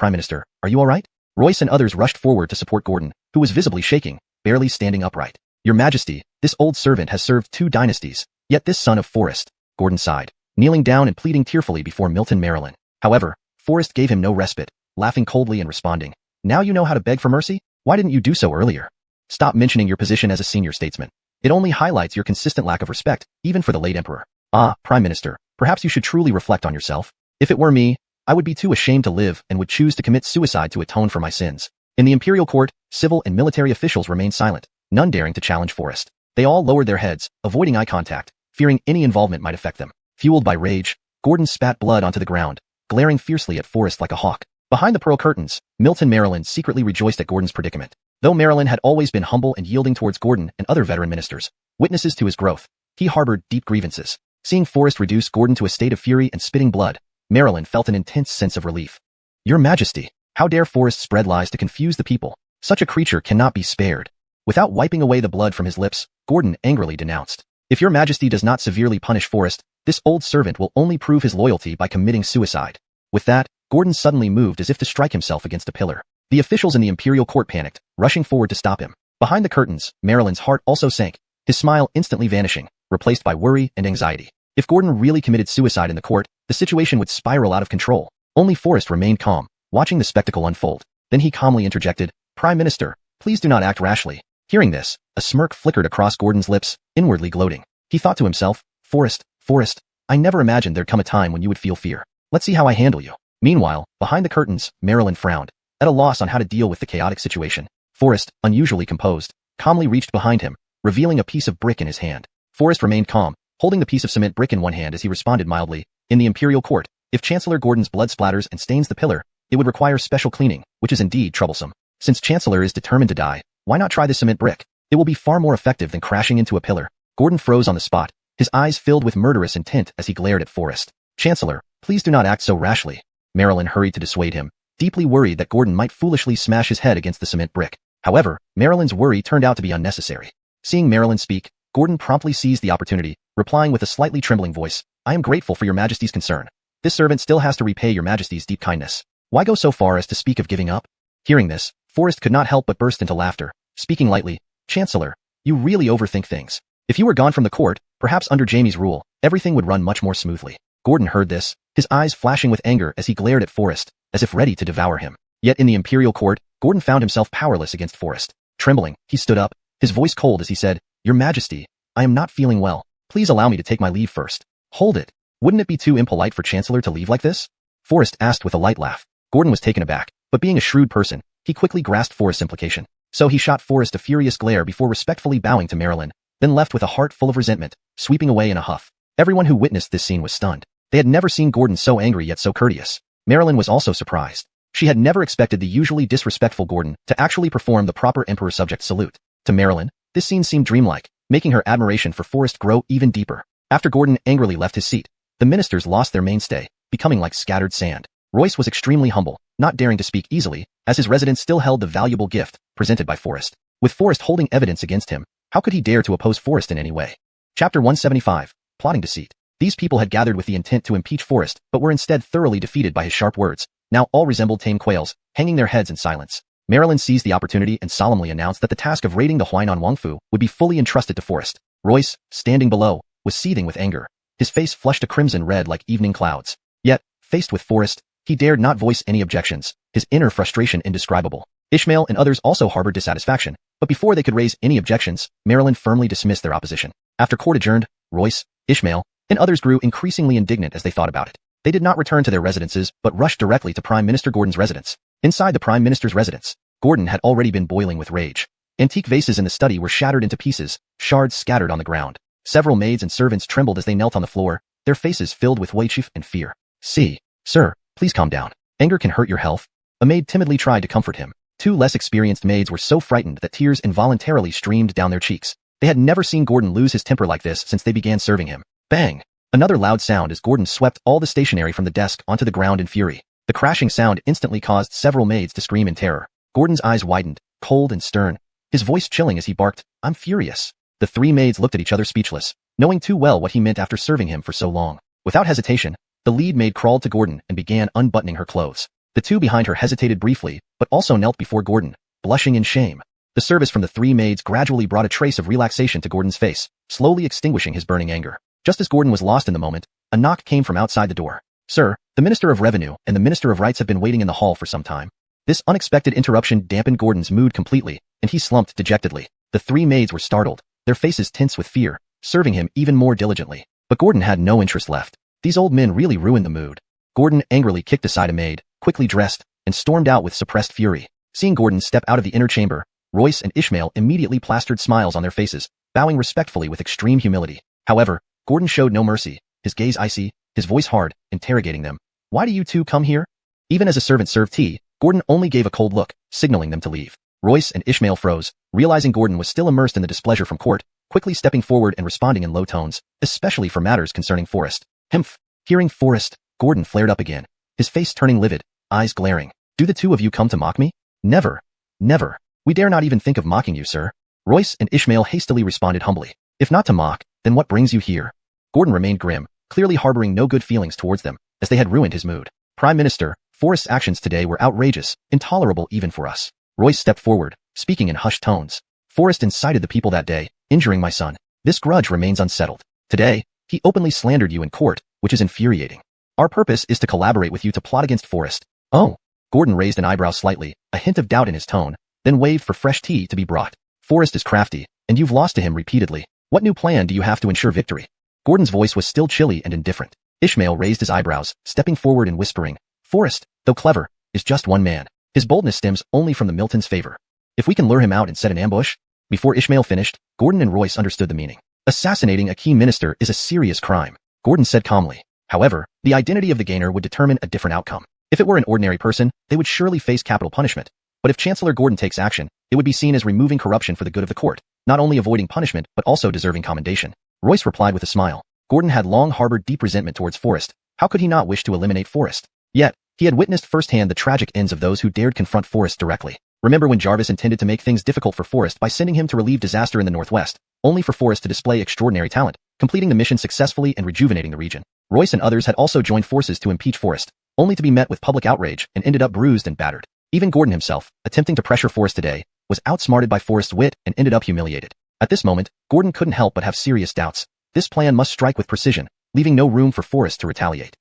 are you all right? Royce and others rushed forward to support Gordon, who was visibly shaking, barely standing upright. Your Majesty, this old servant has served 2 dynasties, yet this son of Forrest, Gordon sighed, kneeling down and pleading tearfully before Milton Marilyn. However, Forrest gave him no respite, laughing coldly and responding, now you know how to beg for mercy? Why didn't you do so earlier? Stop mentioning your position as a senior statesman. It only highlights your consistent lack of respect, even for the late emperor. Prime Minister, perhaps you should truly reflect on yourself. If it were me, I would be too ashamed to live and would choose to commit suicide to atone for my sins. In the imperial court, civil and military officials remained silent, none daring to challenge Forrest. They all lowered their heads, avoiding eye contact, fearing any involvement might affect them. Fueled by rage, Gordon spat blood onto the ground, glaring fiercely at Forrest like a hawk. Behind the pearl curtains, Milton Marilyn secretly rejoiced at Gordon's predicament. Though Marilyn had always been humble and yielding towards Gordon and other veteran ministers, witnesses to his growth, he harbored deep grievances. Seeing Forrest reduce Gordon to a state of fury and spitting blood, Marilyn felt an intense sense of relief. Your Majesty, how dare Forrest spread lies to confuse the people? Such a creature cannot be spared. Without wiping away the blood from his lips, Gordon angrily denounced. If your Majesty does not severely punish Forrest, this old servant will only prove his loyalty by committing suicide. With that, Gordon suddenly moved as if to strike himself against a pillar. The officials in the imperial court panicked, rushing forward to stop him. Behind the curtains, Marilyn's heart also sank, his smile instantly vanishing, replaced by worry and anxiety. If Gordon really committed suicide in the court, the situation would spiral out of control. Only Forrest remained calm, watching the spectacle unfold. Then he calmly interjected, Prime Minister, please do not act rashly. Hearing this, a smirk flickered across Gordon's lips, inwardly gloating. He thought to himself, Forrest, I never imagined there'd come a time when you would feel fear. Let's see how I handle you. Meanwhile, behind the curtains, Marilyn frowned, at a loss on how to deal with the chaotic situation. Forrest, unusually composed, calmly reached behind him, revealing a piece of brick in his hand. Forrest remained calm, holding the piece of cement brick in one hand as he responded mildly, in the imperial court, if Chancellor Gordon's blood splatters and stains the pillar, it would require special cleaning, which is indeed troublesome. Since Chancellor is determined to die, why not try the cement brick? It will be far more effective than crashing into a pillar. Gordon froze on the spot, his eyes filled with murderous intent as he glared at Forrest. Chancellor, please do not act so rashly. Marilyn hurried to dissuade him, deeply worried that Gordon might foolishly smash his head against the cement brick. However, Marilyn's worry turned out to be unnecessary. Seeing Marilyn speak, Gordon promptly seized the opportunity, replying with a slightly trembling voice, I am grateful for your Majesty's concern. This servant still has to repay your Majesty's deep kindness. Why go so far as to speak of giving up? Hearing this, Forrest could not help but burst into laughter, speaking lightly, Chancellor, you really overthink things. If you were gone from the court, perhaps under Jamie's rule, everything would run much more smoothly. Gordon heard this, his eyes flashing with anger as he glared at Forrest, as if ready to devour him. Yet in the imperial court, Gordon found himself powerless against Forrest. Trembling, he stood up, his voice cold as he said, Your Majesty, I am not feeling well. Please allow me to take my leave first. Hold it. Wouldn't it be too impolite for Chancellor to leave like this? Forrest asked with a light laugh. Gordon was taken aback, but being a shrewd person, he quickly grasped Forrest's implication. So he shot Forrest a furious glare before respectfully bowing to Marilyn, then left with a heart full of resentment, sweeping away in a huff. Everyone who witnessed this scene was stunned. They had never seen Gordon so angry yet so courteous. Marilyn was also surprised. She had never expected the usually disrespectful Gordon to actually perform the proper emperor subject salute. To Marilyn, this scene seemed dreamlike, making her admiration for Forrest grow even deeper. After Gordon angrily left his seat, the ministers lost their mainstay, becoming like scattered sand. Royce was extremely humble, not daring to speak easily, as his residence still held the valuable gift presented by Forrest. With Forrest holding evidence against him, how could he dare to oppose Forrest in any way? Chapter 175, Plotting Deceit. These people had gathered with the intent to impeach Forrest, but were instead thoroughly defeated by his sharp words. Now all resembled tame quails, hanging their heads in silence. Marilyn seized the opportunity and solemnly announced that the task of raiding the Huainan Wangfu would be fully entrusted to Forrest. Royce, standing below, was seething with anger. His face flushed a crimson red like evening clouds. Yet, faced with Forrest, he dared not voice any objections, his inner frustration indescribable. Ishmael and others also harbored dissatisfaction, but before they could raise any objections, Marilyn firmly dismissed their opposition. After court adjourned, Royce, Ishmael, and others grew increasingly indignant as they thought about it. They did not return to their residences but rushed directly to Prime Minister Gordon's residence. Inside the Prime Minister's residence, Gordon had already been boiling with rage. Antique vases in the study were shattered into pieces, shards scattered on the ground. Several maids and servants trembled as they knelt on the floor, their faces filled with weight and fear. See, sir, please calm down. Anger can hurt your health. A maid timidly tried to comfort him. Two less experienced maids were so frightened that tears involuntarily streamed down their cheeks. They had never seen Gordon lose his temper like this since they began serving him. Bang! Another loud sound as Gordon swept all the stationery from the desk onto the ground in fury. The crashing sound instantly caused several maids to scream in terror. Gordon's eyes widened, cold and stern, his voice chilling as he barked, "I'm furious." The three maids looked at each other speechless, knowing too well what he meant after serving him for so long. Without hesitation, the lead maid crawled to Gordon and began unbuttoning her clothes. The two behind her hesitated briefly, but also knelt before Gordon, blushing in shame. The service from the three maids gradually brought a trace of relaxation to Gordon's face, slowly extinguishing his burning anger. Just as Gordon was lost in the moment, a knock came from outside the door. "Sir, the Minister of Revenue and the Minister of Rights have been waiting in the hall for some time." This unexpected interruption dampened Gordon's mood completely, and he slumped dejectedly. The three maids were startled, their faces tense with fear, serving him even more diligently. But Gordon had no interest left. These old men really ruined the mood. Gordon angrily kicked aside a maid, quickly dressed, and stormed out with suppressed fury. Seeing Gordon step out of the inner chamber, Royce and Ishmael immediately plastered smiles on their faces, bowing respectfully with extreme humility. However, Gordon showed no mercy, his gaze icy, his voice hard, interrogating them. "Why do you two come here?" Even as a servant served tea, Gordon only gave a cold look, signaling them to leave. Royce and Ishmael froze, realizing Gordon was still immersed in the displeasure from court, quickly stepping forward and responding in low tones, especially for matters concerning Forrest. "Humph." Hearing Forrest, Gordon flared up again, his face turning livid, eyes glaring. "Do the two of you come to mock me?" "Never. Never. We dare not even think of mocking you, sir." Royce and Ishmael hastily responded humbly. "If not to mock, then what brings you here?" Gordon remained grim, clearly harboring no good feelings towards them, as they had ruined his mood. "Prime Minister, Forrest's actions today were outrageous, intolerable even for us." Royce stepped forward, speaking in hushed tones. "Forrest incited the people that day, injuring my son. This grudge remains unsettled. Today, he openly slandered you in court, which is infuriating. Our purpose is to collaborate with you to plot against Forrest." "Oh." Gordon raised an eyebrow slightly, a hint of doubt in his tone, then waved for fresh tea to be brought. "Forrest is crafty, and you've lost to him repeatedly. What new plan do you have to ensure victory?" Gordon's voice was still chilly and indifferent. Ishmael raised his eyebrows, stepping forward and whispering, "Forrest, though clever, is just one man. His boldness stems only from the Milton's favor. If we can lure him out and set an ambush..." Before Ishmael finished, Gordon and Royce understood the meaning. "Assassinating a key minister is a serious crime," Gordon said calmly. However, the identity of the gainer would determine a different outcome. If it were an ordinary person, they would surely face capital punishment. But if Chancellor Gordon takes action, it would be seen as removing corruption for the good of the court, not only avoiding punishment but also deserving commendation. Royce replied with a smile. Gordon had long harbored deep resentment towards Forrest. How could he not wish to eliminate Forrest? Yet, he had witnessed firsthand the tragic ends of those who dared confront Forrest directly. Remember when Jarvis intended to make things difficult for Forrest by sending him to relieve disaster in the Northwest, only for Forrest to display extraordinary talent, completing the mission successfully and rejuvenating the region. Royce and others had also joined forces to impeach Forrest, only to be met with public outrage and ended up bruised and battered. Even Gordon himself, attempting to pressure Forrest today, was outsmarted by Forrest's wit and ended up humiliated. At this moment, Gordon couldn't help but have serious doubts. This plan must strike with precision, leaving no room for Forrest to retaliate.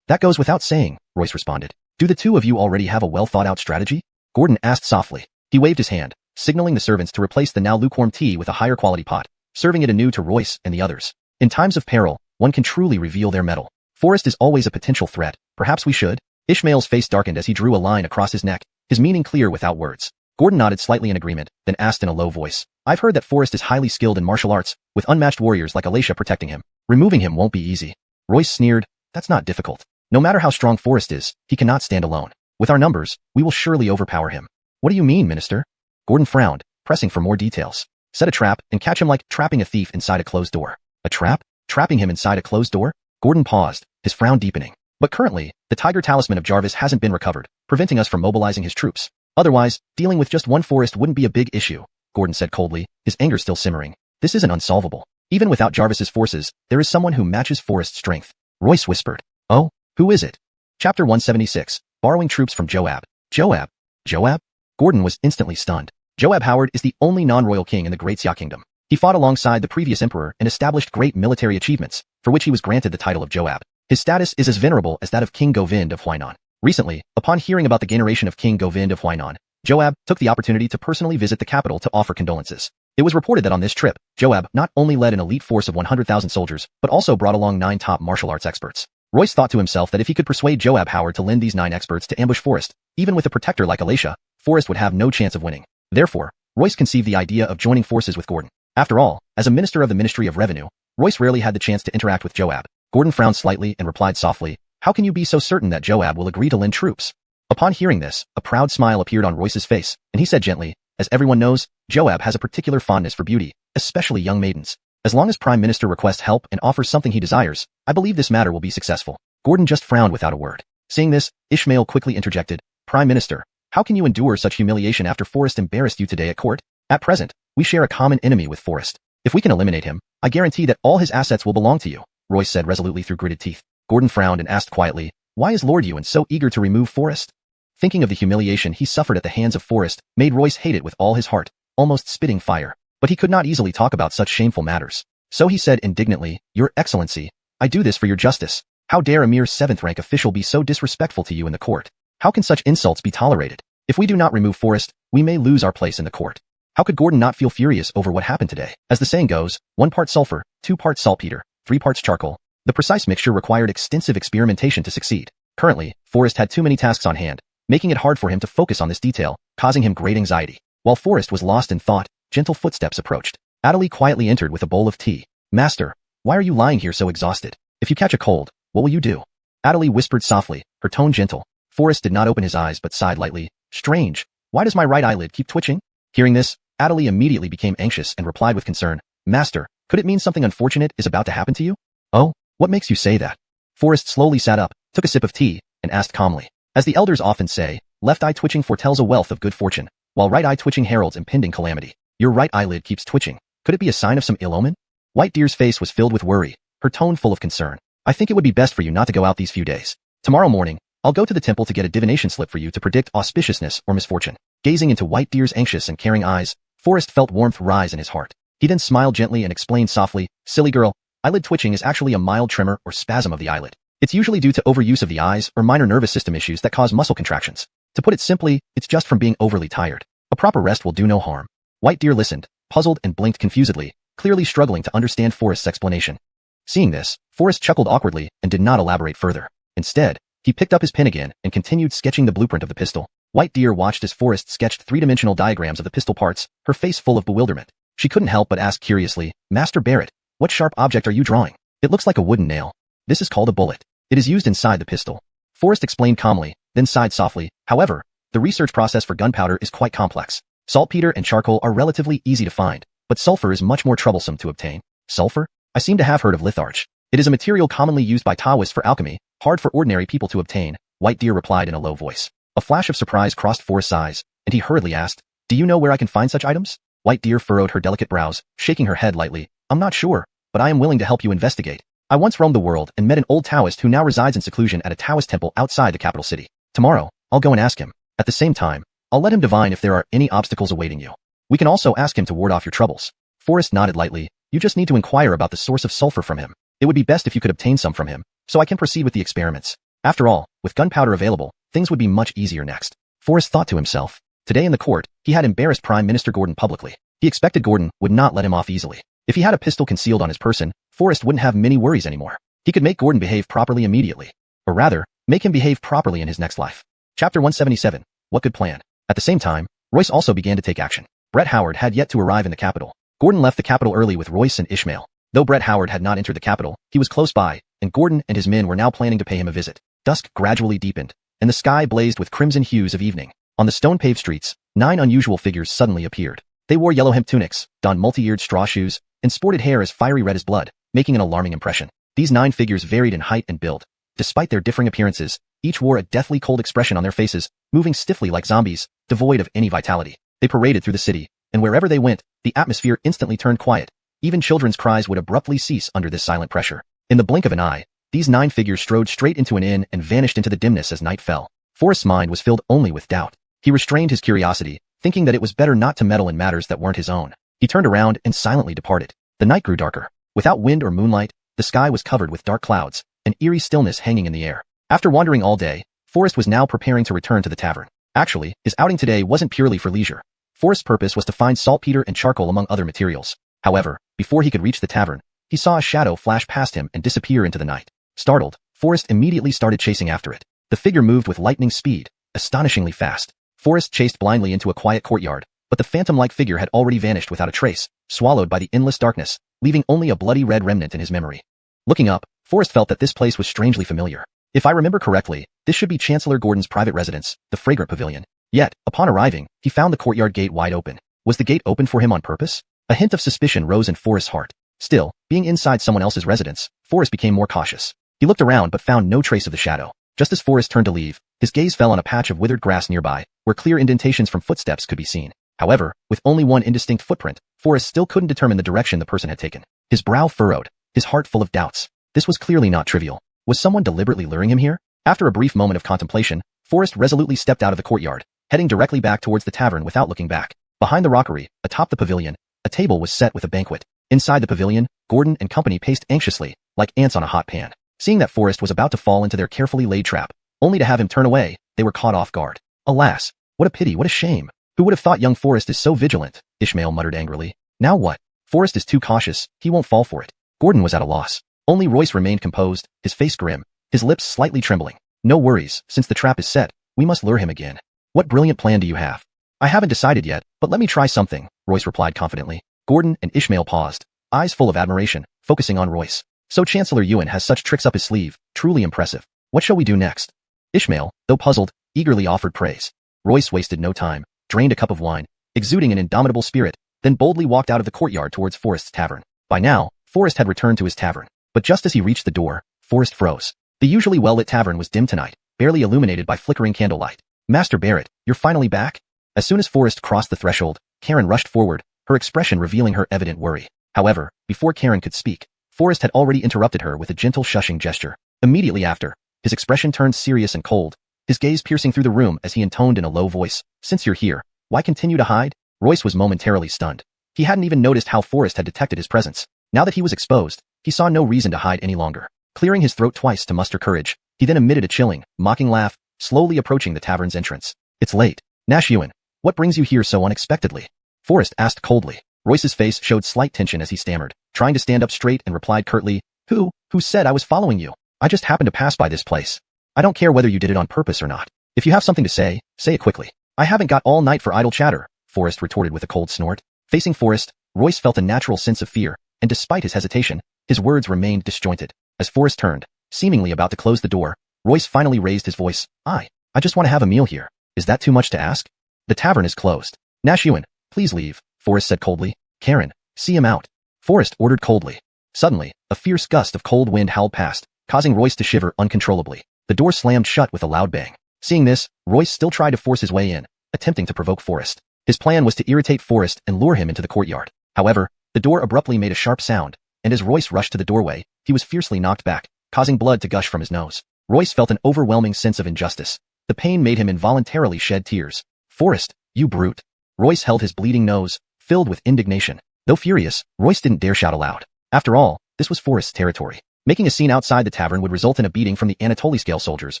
"That goes without saying," Royce responded. "Do the two of you already have a well-thought-out strategy?" Gordon asked softly. He waved his hand, signaling the servants to replace the now lukewarm tea with a higher quality pot, serving it anew to Royce and the others. In times of peril, one can truly reveal their mettle. Forrest is always a potential threat. Perhaps we should? Ishmael's face darkened as he drew a line across his neck, his meaning clear without words. Gordon nodded slightly in agreement, then asked in a low voice. "I've heard that Forrest is highly skilled in martial arts, with unmatched warriors like Alicia protecting him. Removing him won't be easy." Royce sneered. "That's not difficult. No matter how strong Forrest is, he cannot stand alone. With our numbers, we will surely overpower him." "What do you mean, Minister?" Gordon frowned, pressing for more details. "Set a trap and catch him like trapping a thief inside a closed door." "A trap? Trapping him inside a closed door?" Gordon paused, his frown deepening. "But currently, the Tiger Talisman of Jarvis hasn't been recovered, preventing us from mobilizing his troops. Otherwise, dealing with just one Forrest wouldn't be a big issue," Gordon said coldly, his anger still simmering. "This isn't unsolvable. Even without Jarvis's forces, there is someone who matches Forrest's strength." Royce whispered. "Oh, who is it?" Chapter 176, Borrowing Troops from Joab. Joab? Joab? Gordon was instantly stunned. Joab Howard is the only non-royal king in the Great Xia Kingdom. He fought alongside the previous emperor and established great military achievements, for which he was granted the title of Joab. His status is as venerable as that of King Govind of Huainan. Recently, upon hearing about the gaineration of King Govind of Huainan, Joab took the opportunity to personally visit the capital to offer condolences. It was reported that on this trip, Joab not only led an elite force of 100,000 soldiers, but also brought along 9 top martial arts experts. Royce thought to himself that if he could persuade Joab Howard to lend these 9 experts to ambush Forrest, even with a protector like Alicia, Forrest would have no chance of winning. Therefore, Royce conceived the idea of joining forces with Gordon. After all, as a minister of the Ministry of Revenue, Royce rarely had the chance to interact with Joab. Gordon frowned slightly and replied softly, "How can you be so certain that Joab will agree to lend troops?" Upon hearing this, a proud smile appeared on Royce's face, and he said gently, "As everyone knows, Joab has a particular fondness for beauty, especially young maidens. As long as Prime Minister requests help and offers something he desires, I believe this matter will be successful." Gordon just frowned without a word. Seeing this, Ishmael quickly interjected, "Prime Minister, How can you endure such humiliation after Forrest embarrassed you today at court? At present, we share a common enemy with Forrest. If we can eliminate him, I guarantee that all his assets will belong to you, Royce said resolutely through gritted teeth. Gordon frowned and asked quietly, why is Lord Yuan so eager to remove Forrest? Thinking of the humiliation he suffered at the hands of Forrest made Royce hate it with all his heart, almost spitting fire. But he could not easily talk about such shameful matters. So he said indignantly, Your Excellency, I do this for your justice. How dare a mere 7th-rank official be so disrespectful to you in the court? How can such insults be tolerated? If we do not remove Forrest, we may lose our place in the court. How could Gordon not feel furious over what happened today? As the saying goes, 1 part sulfur, 2 parts saltpeter, 3 parts charcoal. The precise mixture required extensive experimentation to succeed. Currently, Forrest had too many tasks on hand, making it hard for him to focus on this detail, causing him great anxiety. While Forrest was lost in thought, gentle footsteps approached. Adelie quietly entered with a bowl of tea. Master, why are you lying here so exhausted? If you catch a cold, what will you do? Adelie whispered softly, her tone gentle. Forrest did not open his eyes but sighed lightly. Strange, why does my right eyelid keep twitching? Hearing this, Adelie immediately became anxious and replied with concern. Master, could it mean something unfortunate is about to happen to you? Oh, what makes you say that? Forrest slowly sat up, took a sip of tea, and asked calmly. As the elders often say, left eye twitching foretells a wealth of good fortune, while right eye twitching heralds impending calamity. Your right eyelid keeps twitching. Could it be a sign of some ill omen? White Deer's face was filled with worry, her tone full of concern. I think it would be best for you not to go out these few days. Tomorrow morning, I'll go to the temple to get a divination slip for you to predict auspiciousness or misfortune. Gazing into White Deer's anxious and caring eyes, Forrest felt warmth rise in his heart. He then smiled gently and explained softly, Silly girl, eyelid twitching is actually a mild tremor or spasm of the eyelid. It's usually due to overuse of the eyes or minor nervous system issues that cause muscle contractions. To put it simply, it's just from being overly tired. A proper rest will do no harm. White Deer listened, puzzled and blinked confusedly, clearly struggling to understand Forrest's explanation. Seeing this, Forrest chuckled awkwardly and did not elaborate further. Instead, he picked up his pen again and continued sketching the blueprint of the pistol. White Deer watched as Forrest sketched 3-dimensional diagrams of the pistol parts, her face full of bewilderment. She couldn't help but ask curiously, Master Barrett, what sharp object are you drawing? It looks like a wooden nail. This is called a bullet. It is used inside the pistol. Forrest explained calmly, then sighed softly. However, the research process for gunpowder is quite complex. Saltpeter and charcoal are relatively easy to find, but sulfur is much more troublesome to obtain. Sulfur? I seem to have heard of litharge. It is a material commonly used by Taoists for alchemy, hard for ordinary people to obtain, White Deer replied in a low voice. A flash of surprise crossed Forrest's eyes, and he hurriedly asked, Do you know where I can find such items? White Deer furrowed her delicate brows, shaking her head lightly. I'm not sure, but I am willing to help you investigate. I once roamed the world and met an old Taoist who now resides in seclusion at a Taoist temple outside the capital city. Tomorrow, I'll go and ask him. At the same time, I'll let him divine if there are any obstacles awaiting you. We can also ask him to ward off your troubles. Forrest nodded lightly. You just need to inquire about the source of sulfur from him. It would be best if you could obtain some from him, so I can proceed with the experiments. After all, with gunpowder available, things would be much easier next. Forrest thought to himself. Today in the court, he had embarrassed Prime Minister Gordon publicly. He expected Gordon would not let him off easily. If he had a pistol concealed on his person, Forrest wouldn't have many worries anymore. He could make Gordon behave properly immediately. Or rather, make him behave properly in his next life. Chapter 177. What good plan? At the same time, Royce also began to take action. Brett Howard had yet to arrive in the capital. Gordon left the capital early with Royce and Ishmael. Though Brett Howard had not entered the capital, he was close by, and Gordon and his men were now planning to pay him a visit. Dusk gradually deepened, and the sky blazed with crimson hues of evening. On the stone-paved streets, 9 unusual figures suddenly appeared. They wore yellow hemp tunics, donned multi-eared straw shoes, and sported hair as fiery red as blood, making an alarming impression. These 9 figures varied in height and build. Despite their differing appearances, each wore a deathly cold expression on their faces, moving stiffly like zombies, devoid of any vitality. They paraded through the city, and wherever they went, the atmosphere instantly turned quiet. Even children's cries would abruptly cease under this silent pressure. In the blink of an eye, these 9 figures strode straight into an inn and vanished into the dimness as night fell. Forrest's mind was filled only with doubt. He restrained his curiosity, thinking that it was better not to meddle in matters that weren't his own. He turned around and silently departed. The night grew darker. Without wind or moonlight, the sky was covered with dark clouds, an eerie stillness hanging in the air. After wandering all day, Forrest was now preparing to return to the tavern. Actually, his outing today wasn't purely for leisure. Forrest's purpose was to find saltpeter and charcoal among other materials. However, before he could reach the tavern, he saw a shadow flash past him and disappear into the night. Startled, Forrest immediately started chasing after it. The figure moved with lightning speed, astonishingly fast. Forrest chased blindly into a quiet courtyard, but the phantom-like figure had already vanished without a trace, swallowed by the endless darkness, leaving only a bloody red remnant in his memory. Looking up, Forrest felt that this place was strangely familiar. If I remember correctly, this should be Chancellor Gordon's private residence, the Fragrant Pavilion. Yet, upon arriving, he found the courtyard gate wide open. Was the gate opened for him on purpose? A hint of suspicion rose in Forrest's heart. Still, being inside someone else's residence, Forrest became more cautious. He looked around but found no trace of the shadow. Just as Forrest turned to leave, His gaze fell on a patch of withered grass nearby, where clear indentations from footsteps could be seen. However, with only one indistinct footprint, Forrest still couldn't determine the direction the person had taken. His brow furrowed, his heart full of doubts. This was clearly not trivial. Was someone deliberately luring him here? After a brief moment of contemplation, Forrest resolutely stepped out of the courtyard, heading directly back towards the tavern without looking back. Behind the rockery, atop the pavilion, a table was set with a banquet. Inside the pavilion, Gordon and company paced anxiously, like ants on a hot pan. Seeing that Forrest was about to fall into their carefully laid trap, only to have him turn away, they were caught off guard. Alas, what a pity, what a shame. Who would have thought young Forrest is so vigilant? Ishmael muttered angrily. Now what? Forrest is too cautious, he won't fall for it. Gordon was at a loss. Only Royce remained composed, his face grim, his lips slightly trembling. No worries, since the trap is set, we must lure him again. What brilliant plan do you have? I haven't decided yet, but let me try something, Royce replied confidently. Gordon and Ishmael paused, eyes full of admiration, focusing on Royce. So Chancellor Yuan has such tricks up his sleeve, truly impressive. What shall we do next? Ishmael, though puzzled, eagerly offered praise. Royce wasted no time, drained a cup of wine, exuding an indomitable spirit, then boldly walked out of the courtyard towards Forrest's tavern. By now, Forrest had returned to his tavern, but just as he reached the door, Forrest froze. The usually well-lit tavern was dim tonight, barely illuminated by flickering candlelight. Master Barrett, you're finally back? As soon as Forrest crossed the threshold, Karen rushed forward, her expression revealing her evident worry. However, before Karen could speak, Forrest had already interrupted her with a gentle shushing gesture. Immediately after, his expression turned serious and cold, his gaze piercing through the room as he intoned in a low voice, "Since you're here, why continue to hide?" Royce was momentarily stunned. He hadn't even noticed how Forrest had detected his presence. Now that he was exposed, he saw no reason to hide any longer. Clearing his throat twice to muster courage, he then emitted a chilling, mocking laugh, slowly approaching the tavern's entrance. "It's late. Xuanhuan, what brings you here so unexpectedly?" Forrest asked coldly. Royce's face showed slight tension as he stammered, trying to stand up straight and replied curtly, Who said I was following you? I just happened to pass by this place. I don't care whether you did it on purpose or not. If you have something to say it quickly." "I haven't got all night for idle chatter," Forrest retorted with a cold snort. Facing Forrest, Royce felt a natural sense of fear, and despite his hesitation, his words remained disjointed. As Forrest turned, seemingly about to close the door, Royce finally raised his voice. I just want to have a meal here. Is that too much to ask? The tavern is closed." "Xuanhuan, please leave," Forrest said coldly. "Karen, see him out," Forrest ordered coldly. Suddenly, a fierce gust of cold wind howled past, causing Royce to shiver uncontrollably. The door slammed shut with a loud bang. Seeing this, Royce still tried to force his way in, attempting to provoke Forrest. His plan was to irritate Forrest and lure him into the courtyard. However, the door abruptly made a sharp sound, and as Royce rushed to the doorway, he was fiercely knocked back, causing blood to gush from his nose. Royce felt an overwhelming sense of injustice. The pain made him involuntarily shed tears. "Forrest, you brute." Royce held his bleeding nose, filled with indignation. Though furious, Royce didn't dare shout aloud. After all, this was Forrest's territory. Making a scene outside the tavern would result in a beating from the Anatoly scale soldiers,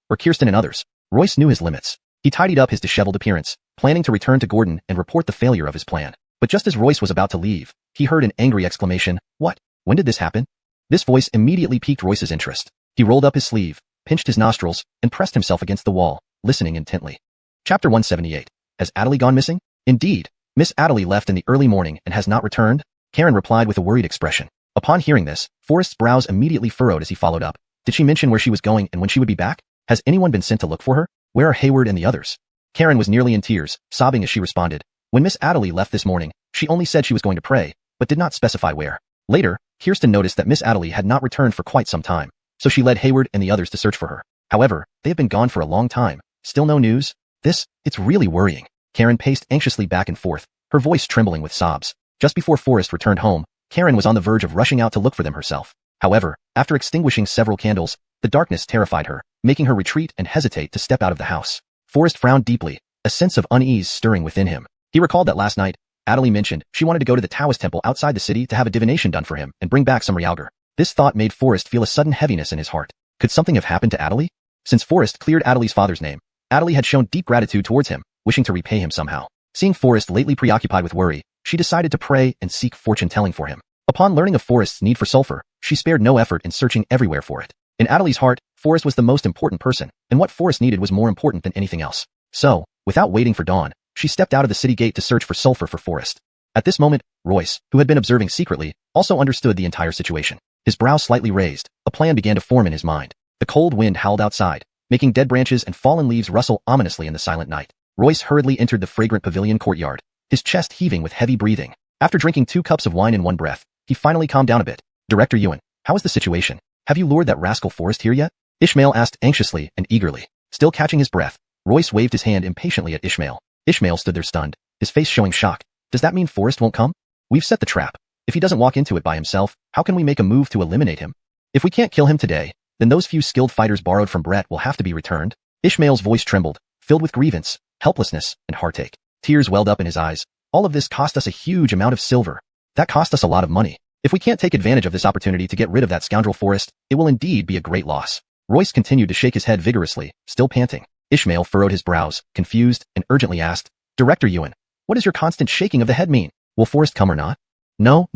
or Kirsten and others. Royce knew his limits. He tidied up his disheveled appearance, planning to return to Gordon and report the failure of his plan. But just as Royce was about to leave, he heard an angry exclamation. "What? When did this happen?" This voice immediately piqued Royce's interest. He rolled up his sleeve, pinched his nostrils, and pressed himself against the wall, listening intently. Chapter 178. Has Adderley gone missing? Indeed. Miss Adderley left in the early morning and has not returned? Karen replied with a worried expression. Upon hearing this, Forrest's brows immediately furrowed as he followed up. Did she mention where she was going and when she would be back? Has anyone been sent to look for her? Where are Hayward and the others? Karen was nearly in tears, sobbing as she responded. When Miss Adderley left this morning, she only said she was going to pray, but did not specify where. Later, Kirsten noticed that Miss Adderley had not returned for quite some time, so she led Hayward and the others to search for her. However, they have been gone for a long time. Still no news? It's really worrying. Karen paced anxiously back and forth, her voice trembling with sobs. Just before Forrest returned home, Karen was on the verge of rushing out to look for them herself. However, after extinguishing several candles, the darkness terrified her, making her retreat and hesitate to step out of the house. Forrest frowned deeply, a sense of unease stirring within him. He recalled that last night, Adderley mentioned she wanted to go to the Taoist temple outside the city to have a divination done for him and bring back some realgar. This thought made Forrest feel a sudden heaviness in his heart. Could something have happened to Adderley? Since Forrest cleared Adderley's father's name, Adderley had shown deep gratitude towards him, wishing to repay him somehow. Seeing Forrest lately preoccupied with worry, she decided to pray and seek fortune-telling for him. Upon learning of Forrest's need for sulfur, she spared no effort in searching everywhere for it. In Adderley's heart, Forrest was the most important person, and what Forrest needed was more important than anything else. So, without waiting for dawn, she stepped out of the city gate to search for sulfur for Forrest. At this moment, Royce, who had been observing secretly, also understood the entire situation. His brow slightly raised, a plan began to form in his mind. The cold wind howled outside, making dead branches and fallen leaves rustle ominously in the silent night. Royce hurriedly entered the fragrant pavilion courtyard, his chest heaving with heavy breathing. After drinking 2 cups of wine in one breath, he finally calmed down a bit. Director Yuan, how is the situation? Have you lured that rascal Forrest here yet? Ishmael asked anxiously and eagerly. Still catching his breath, Royce waved his hand impatiently at Ishmael. Ishmael stood there stunned, his face showing shock. Does that mean Forrest won't come? We've set the trap. If he doesn't walk into it by himself, how can we make a move to eliminate him? If we can't kill him today, then those few skilled fighters borrowed from Brett will have to be returned. Ishmael's voice trembled, filled with grievance, helplessness, and heartache. Tears welled up in his eyes. All of this cost us a huge amount of silver. That cost us a lot of money. If we can't take advantage of this opportunity to get rid of that scoundrel Forrest, it will indeed be a great loss. Royce continued to shake his head vigorously, still panting. Ishmael furrowed his brows, confused, and urgently asked, Director Yuan, what does your constant shaking of the head mean? Will Forrest come or not? No.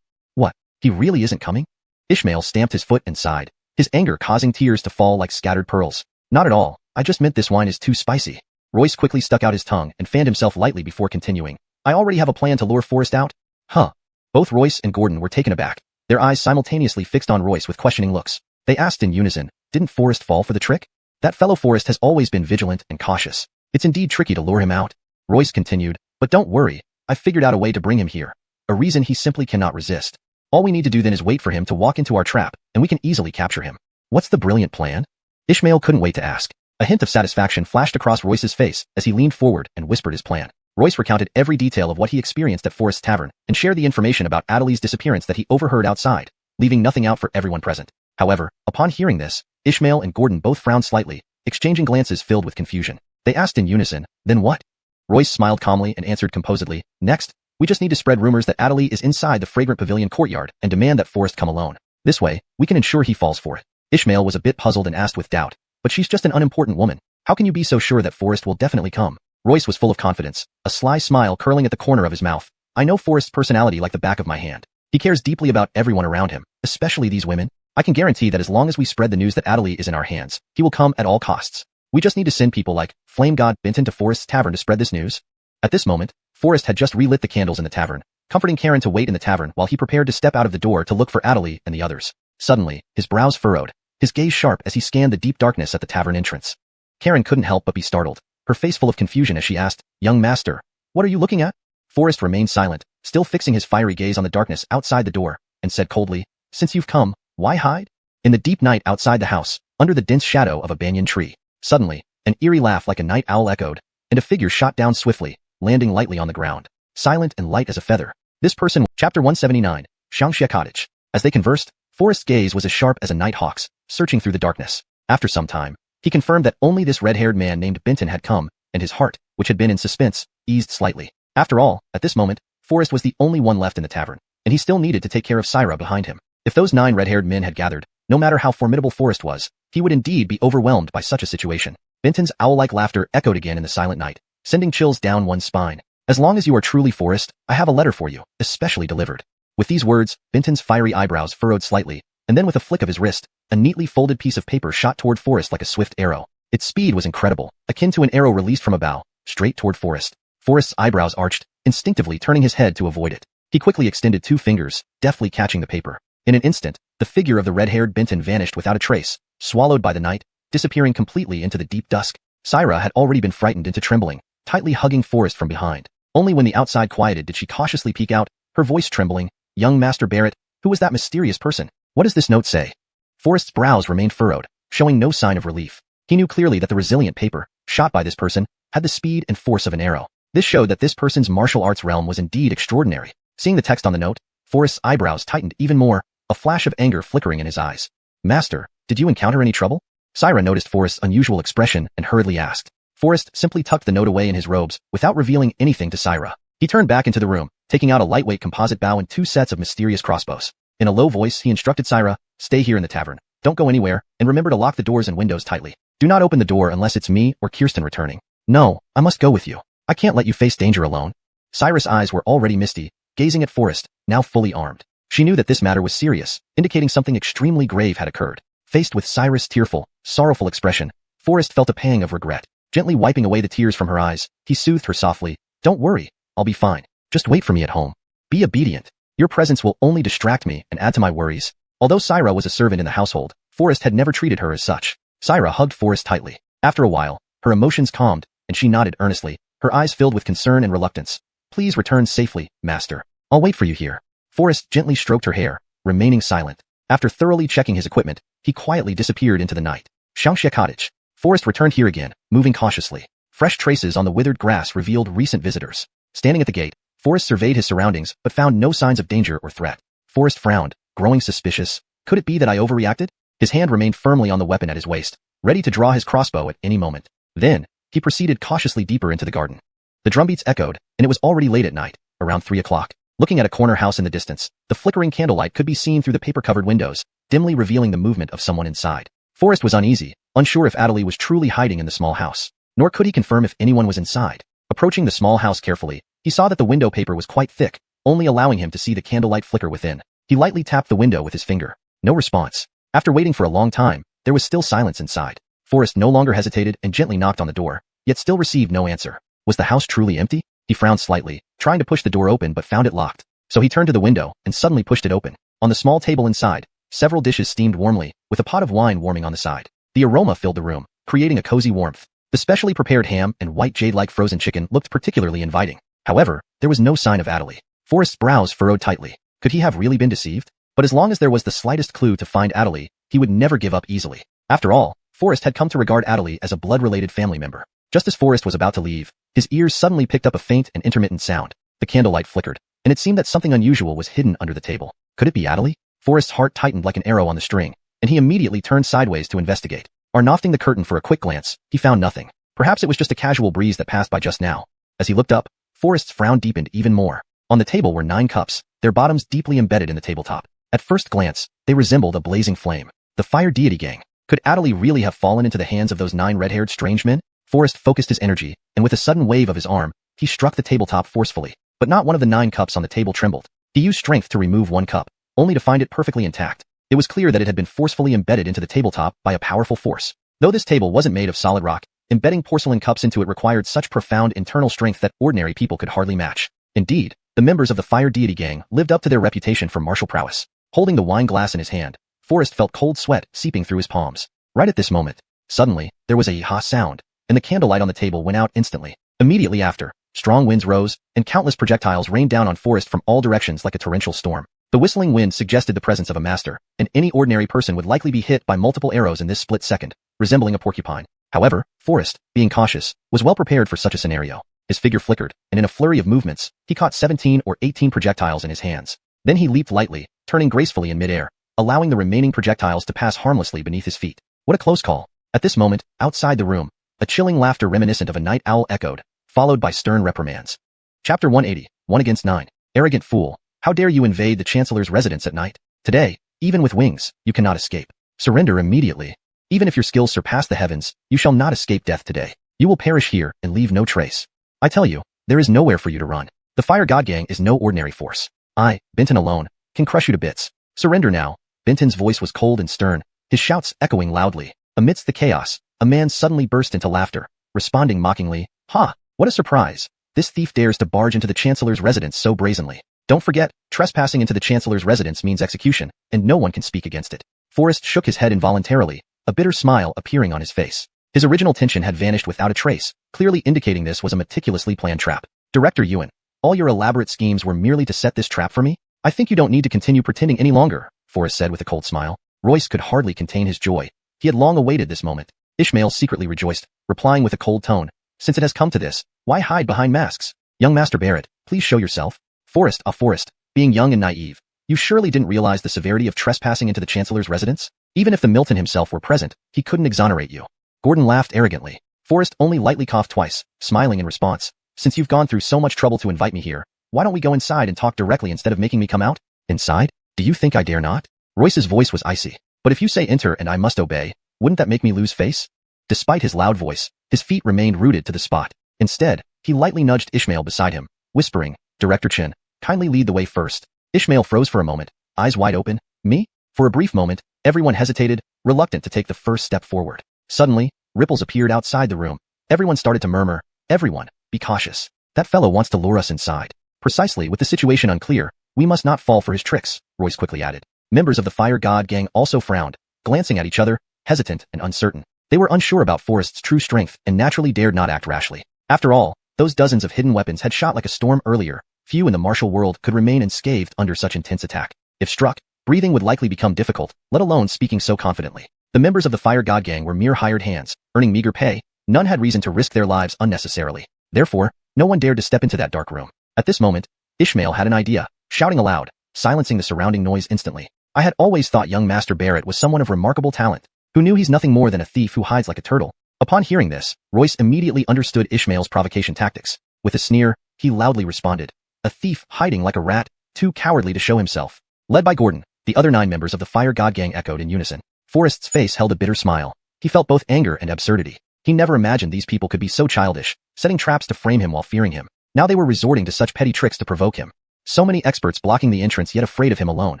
What? He really isn't coming? Ishmael stamped his foot and sighed, his anger causing tears to fall like scattered pearls. Not at all. I just meant this wine is too spicy. Royce quickly stuck out his tongue and fanned himself lightly before continuing. I already have a plan to lure Forrest out. Huh. Both Royce and Gordon were taken aback, their eyes simultaneously fixed on Royce with questioning looks. They asked in unison, didn't Forrest fall for the trick? That fellow Forrest has always been vigilant and cautious. It's indeed tricky to lure him out. Royce continued, but don't worry, I've figured out a way to bring him here. A reason he simply cannot resist. All we need to do then is wait for him to walk into our trap, and we can easily capture him. What's the brilliant plan? Ishmael couldn't wait to ask. A hint of satisfaction flashed across Royce's face as he leaned forward and whispered his plan. Royce recounted every detail of what he experienced at Forrest's tavern and shared the information about Adelai's disappearance that he overheard outside, leaving nothing out for everyone present. However, upon hearing this, Ishmael and Gordon both frowned slightly, exchanging glances filled with confusion. They asked in unison, then what? Royce smiled calmly and answered composedly, next, we just need to spread rumors that Adelaide is inside the fragrant pavilion courtyard and demand that Forrest come alone. This way, we can ensure he falls for it. Ishmael was a bit puzzled and asked with doubt, but she's just an unimportant woman. How can you be so sure that Forrest will definitely come? Royce was full of confidence, a sly smile curling at the corner of his mouth. I know Forrest's personality like the back of my hand. He cares deeply about everyone around him, especially these women. I can guarantee that as long as we spread the news that Adelaide is in our hands, he will come at all costs. We just need to send people like Flame God Benton to Forrest's tavern to spread this news. At this moment, Forrest had just relit the candles in the tavern, comforting Karen to wait in the tavern while he prepared to step out of the door to look for Adelaide and the others. Suddenly, his brows furrowed, his gaze sharp as he scanned the deep darkness at the tavern entrance. Karen couldn't help but be startled, her face full of confusion as she asked, Young master, what are you looking at? Forrest remained silent, still fixing his fiery gaze on the darkness outside the door, and said coldly, Since you've come, why hide? In the deep night outside the house, under the dense shadow of a banyan tree, suddenly, an eerie laugh like a night owl echoed, and a figure shot down swiftly, landing lightly on the ground, silent and light as a feather. This person, Chapter 179, Xiuxian Cottage. As they conversed, Forrest's gaze was as sharp as a night hawk's, searching through the darkness. After some time, he confirmed that only this red-haired man named Benton had come, and his heart, which had been in suspense, eased slightly. After all, at this moment, Forrest was the only one left in the tavern, and he still needed to take care of Syra behind him. If those 9 red-haired men had gathered, no matter how formidable Forrest was, he would indeed be overwhelmed by such a situation. Benton's owl-like laughter echoed again in the silent night, sending chills down one's spine. As long as you are truly Forrest, I have a letter for you, especially delivered. With these words, Benton's fiery eyebrows furrowed slightly, and then with a flick of his wrist, a neatly folded piece of paper shot toward Forrest like a swift arrow. Its speed was incredible, akin to an arrow released from a bow, straight toward Forrest. Forrest's eyebrows arched, instinctively turning his head to avoid it. He quickly extended 2 fingers, deftly catching the paper. In an instant, the figure of the red-haired Benton vanished without a trace, swallowed by the night, disappearing completely into the deep dusk. Syra had already been frightened into trembling, tightly hugging Forrest from behind. Only when the outside quieted did she cautiously peek out, her voice trembling, Young Master Barrett, who was that mysterious person? What does this note say? Forrest's brows remained furrowed, showing no sign of relief. He knew clearly that the resilient paper, shot by this person, had the speed and force of an arrow. This showed that this person's martial arts realm was indeed extraordinary. Seeing the text on the note, Forrest's eyebrows tightened even more, a flash of anger flickering in his eyes. Master, did you encounter any trouble? Syra noticed Forrest's unusual expression and hurriedly asked. Forrest simply tucked the note away in his robes without revealing anything to Syra. He turned back into the room, taking out a lightweight composite bow and 2 sets of mysterious crossbows. In a low voice, he instructed Syra, stay here in the tavern. Don't go anywhere, and remember to lock the doors and windows tightly. Do not open the door unless it's me or Kirsten returning. No, I must go with you. I can't let you face danger alone. Syra's eyes were already misty, gazing at Forrest, now fully armed. She knew that this matter was serious, indicating something extremely grave had occurred. Faced with Syra's tearful, sorrowful expression, Forrest felt a pang of regret. Gently wiping away the tears from her eyes, he soothed her softly. Don't worry, I'll be fine. Just wait for me at home. Be obedient. Your presence will only distract me and add to my worries. Although Syra was a servant in the household, Forrest had never treated her as such. Syra hugged Forrest tightly. After a while, her emotions calmed, and she nodded earnestly, her eyes filled with concern and reluctance. Please return safely, master. I'll wait for you here. Forrest gently stroked her hair, remaining silent. After thoroughly checking his equipment, he quietly disappeared into the night. Xiuxian Cottage. Forrest returned here again, moving cautiously. Fresh traces on the withered grass revealed recent visitors. Standing at the gate, Forrest surveyed his surroundings but found no signs of danger or threat. Forrest frowned, growing suspicious. Could it be that I overreacted? His hand remained firmly on the weapon at his waist, ready to draw his crossbow at any moment. Then, he proceeded cautiously deeper into the garden. The drumbeats echoed, and it was already late at night, around 3 o'clock. Looking at a corner house in the distance, the flickering candlelight could be seen through the paper-covered windows, dimly revealing the movement of someone inside. Forrest was uneasy, unsure if Adelie was truly hiding in the small house. Nor could he confirm if anyone was inside. Approaching the small house carefully, he saw that the window paper was quite thick, only allowing him to see the candlelight flicker within. He lightly tapped the window with his finger. No response. After waiting for a long time, there was still silence inside. Forrest no longer hesitated and gently knocked on the door, yet still received no answer. Was the house truly empty? He frowned slightly, trying to push the door open but found it locked. So he turned to the window and suddenly pushed it open. On the small table inside, several dishes steamed warmly, with a pot of wine warming on the side. The aroma filled the room, creating a cozy warmth. The specially prepared ham and white jade-like frozen chicken looked particularly inviting. However, there was no sign of Adelie. Forrest's brows furrowed tightly. Could he have really been deceived? But as long as there was the slightest clue to find Adelie, he would never give up easily. After all, Forrest had come to regard Adelie as a blood-related family member. Just as Forrest was about to leave, his ears suddenly picked up a faint and intermittent sound. The candlelight flickered, and it seemed that something unusual was hidden under the table. Could it be Adelie? Forrest's heart tightened like an arrow on the string, and he immediately turned sideways to investigate. Arnofting the curtain for a quick glance, he found nothing. Perhaps it was just a casual breeze that passed by just now. As he looked up, Forrest's frown deepened even more. On the table were 9 cups, their bottoms deeply embedded in the tabletop. At first glance, they resembled a blazing flame. The fire deity gang. Could Adelie really have fallen into the hands of those 9 red-haired strange men? Forrest focused his energy, and with a sudden wave of his arm, he struck the tabletop forcefully. But not one of the 9 cups on the table trembled. He used strength to remove 1 cup, only to find it perfectly intact. It was clear that it had been forcefully embedded into the tabletop by a powerful force. Though this table wasn't made of solid rock, embedding porcelain cups into it required such profound internal strength that ordinary people could hardly match. Indeed, the members of the fire deity gang lived up to their reputation for martial prowess. Holding the wine glass in his hand, Forrest felt cold sweat seeping through his palms. Right at this moment, suddenly, there was a yee-haw sound, and the candlelight on the table went out instantly. Immediately after, strong winds rose, and countless projectiles rained down on Forrest from all directions like a torrential storm. The whistling wind suggested the presence of a master, and any ordinary person would likely be hit by multiple arrows in this split second, resembling a porcupine. However, Forrest, being cautious, was well prepared for such a scenario. His figure flickered, and in a flurry of movements, he caught 17 or 18 projectiles in his hands. Then he leaped lightly, turning gracefully in midair, allowing the remaining projectiles to pass harmlessly beneath his feet. What a close call. At this moment, outside the room, a chilling laughter reminiscent of a night owl echoed, followed by stern reprimands. Chapter 180, 1 against 9. Arrogant fool, how dare you invade the Chancellor's residence at night? Today, even with wings, you cannot escape. Surrender immediately. Even if your skills surpass the heavens, you shall not escape death today. You will perish here and leave no trace. I tell you, there is nowhere for you to run. The Fire God Gang is no ordinary force. I, Benton alone, can crush you to bits. Surrender now. Benton's voice was cold and stern, his shouts echoing loudly. Amidst the chaos, a man suddenly burst into laughter, responding mockingly, "Ha! What a surprise! This thief dares to barge into the Chancellor's residence so brazenly. Don't forget, trespassing into the Chancellor's residence means execution, and no one can speak against it." Forrest shook his head involuntarily, a bitter smile appearing on his face. His original tension had vanished without a trace, clearly indicating this was a meticulously planned trap. Director Yuan, all your elaborate schemes were merely to set this trap for me? I think you don't need to continue pretending any longer, Forrest said with a cold smile. Royce could hardly contain his joy. He had long awaited this moment. Ishmael secretly rejoiced, replying with a cold tone, "Since it has come to this, why hide behind masks? Young Master Barrett, please show yourself." Forrest, being young and naive, you surely didn't realize the severity of trespassing into the Chancellor's residence? Even if the Milton himself were present, he couldn't exonerate you. Gordon laughed arrogantly. Forrest only lightly coughed twice, smiling in response. "Since you've gone through so much trouble to invite me here, why don't we go inside and talk directly instead of making me come out?" "Inside? Do you think I dare not?" Royce's voice was icy. "But if you say enter and I must obey, wouldn't that make me lose face?" Despite his loud voice, his feet remained rooted to the spot. Instead, he lightly nudged Ishmael beside him, whispering, "Director Chen, kindly lead the way first." Ishmael froze for a moment, eyes wide open. "Me?" For a brief moment, everyone hesitated, reluctant to take the first step forward. Suddenly, ripples appeared outside the room. Everyone started to murmur, "Everyone, be cautious. That fellow wants to lure us inside." Precisely, with the situation unclear, we must not fall for his tricks, Royce quickly added. Members of the Fire God Gang also frowned, glancing at each other, hesitant and uncertain. They were unsure about Forrest's true strength and naturally dared not act rashly. After all, those dozens of hidden weapons had shot like a storm earlier. Few in the martial world could remain unscathed under such intense attack. If struck, breathing would likely become difficult, let alone speaking so confidently. The members of the Fire God Gang were mere hired hands, earning meager pay. None had reason to risk their lives unnecessarily. Therefore, no one dared to step into that dark room. At this moment, Ishmael had an idea, shouting aloud, silencing the surrounding noise instantly. I had always thought young Master Barrett was someone of remarkable talent, who knew he's nothing more than a thief who hides like a turtle. Upon hearing this, Royce immediately understood Ishmael's provocation tactics. With a sneer, he loudly responded, "A thief hiding like a rat, too cowardly to show himself." Led by Gordon, the other 9 members of the Fire God Gang echoed in unison. Forrest's face held a bitter smile. He felt both anger and absurdity. He never imagined these people could be so childish, setting traps to frame him while fearing him. Now they were resorting to such petty tricks to provoke him. So many experts blocking the entrance yet afraid of him alone.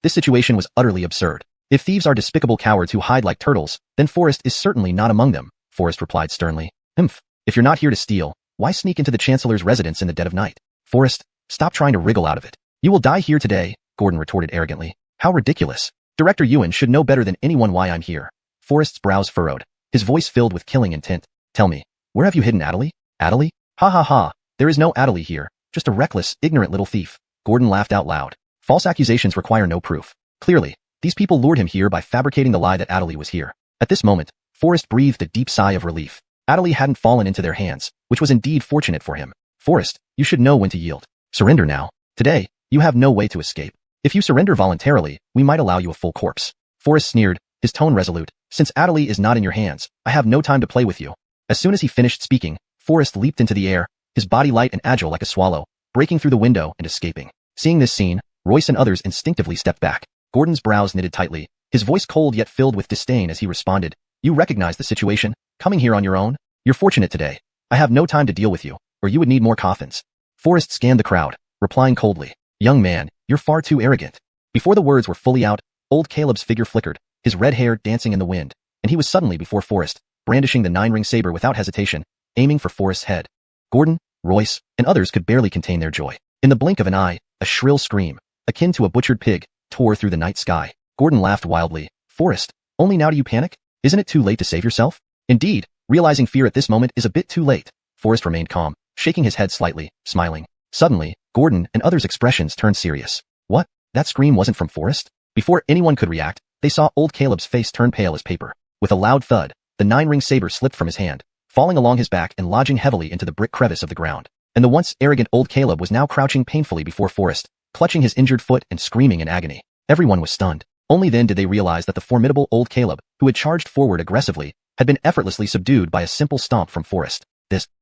This situation was utterly absurd. If thieves are despicable cowards who hide like turtles, then Forrest is certainly not among them, Forrest replied sternly. If you're not here to steal, why sneak into the Chancellor's residence in the dead of night? Forrest, stop trying to wriggle out of it. You will die here today, Gordon retorted arrogantly. How ridiculous. Director Yuan should know better than anyone why I'm here. Forrest's brows furrowed, his voice filled with killing intent. Tell me, where have you hidden Adelie? Adelie? Ha ha ha, there is no Adelie here, just a reckless, ignorant little thief. Gordon laughed out loud. False accusations require no proof. Clearly, these people lured him here by fabricating the lie that Adelie was here. At this moment, Forrest breathed a deep sigh of relief. Adelie hadn't fallen into their hands, which was indeed fortunate for him. Forrest, you should know when to yield. Surrender now. Today, you have no way to escape. If you surrender voluntarily, we might allow you a full corpse. Forrest sneered, his tone resolute. Since Adelie is not in your hands, I have no time to play with you. As soon as he finished speaking, Forrest leaped into the air, his body light and agile like a swallow, breaking through the window and escaping. Seeing this scene, Royce and others instinctively stepped back. Gordon's brows knitted tightly, his voice cold yet filled with disdain as he responded, "You recognize the situation, coming here on your own? You're fortunate today. I have no time to deal with you, or you would need more coffins." Forrest scanned the crowd, replying coldly, "Young man, you're far too arrogant." Before the words were fully out, old Caleb's figure flickered, his red hair dancing in the wind, and he was suddenly before Forrest, brandishing the 9-ring saber without hesitation, aiming for Forrest's head. Gordon, Royce, and others could barely contain their joy. In the blink of an eye, a shrill scream, akin to a butchered pig, tore through the night sky. Gordon laughed wildly. "Forrest, only now do you panic? Isn't it too late to save yourself?" Indeed, realizing fear at this moment is a bit too late, Forrest remained calm, shaking his head slightly, smiling. Suddenly, Gordon and others' expressions turned serious. What? That scream wasn't from Forrest? Before anyone could react, they saw old Caleb's face turn pale as paper. With a loud thud, the 9-ring saber slipped from his hand, falling along his back and lodging heavily into the brick crevice of the ground. And the once arrogant old Caleb was now crouching painfully before Forrest, clutching his injured foot and screaming in agony. Everyone was stunned. Only then did they realize that the formidable old Caleb, who had charged forward aggressively, had been effortlessly subdued by a simple stomp from Forrest.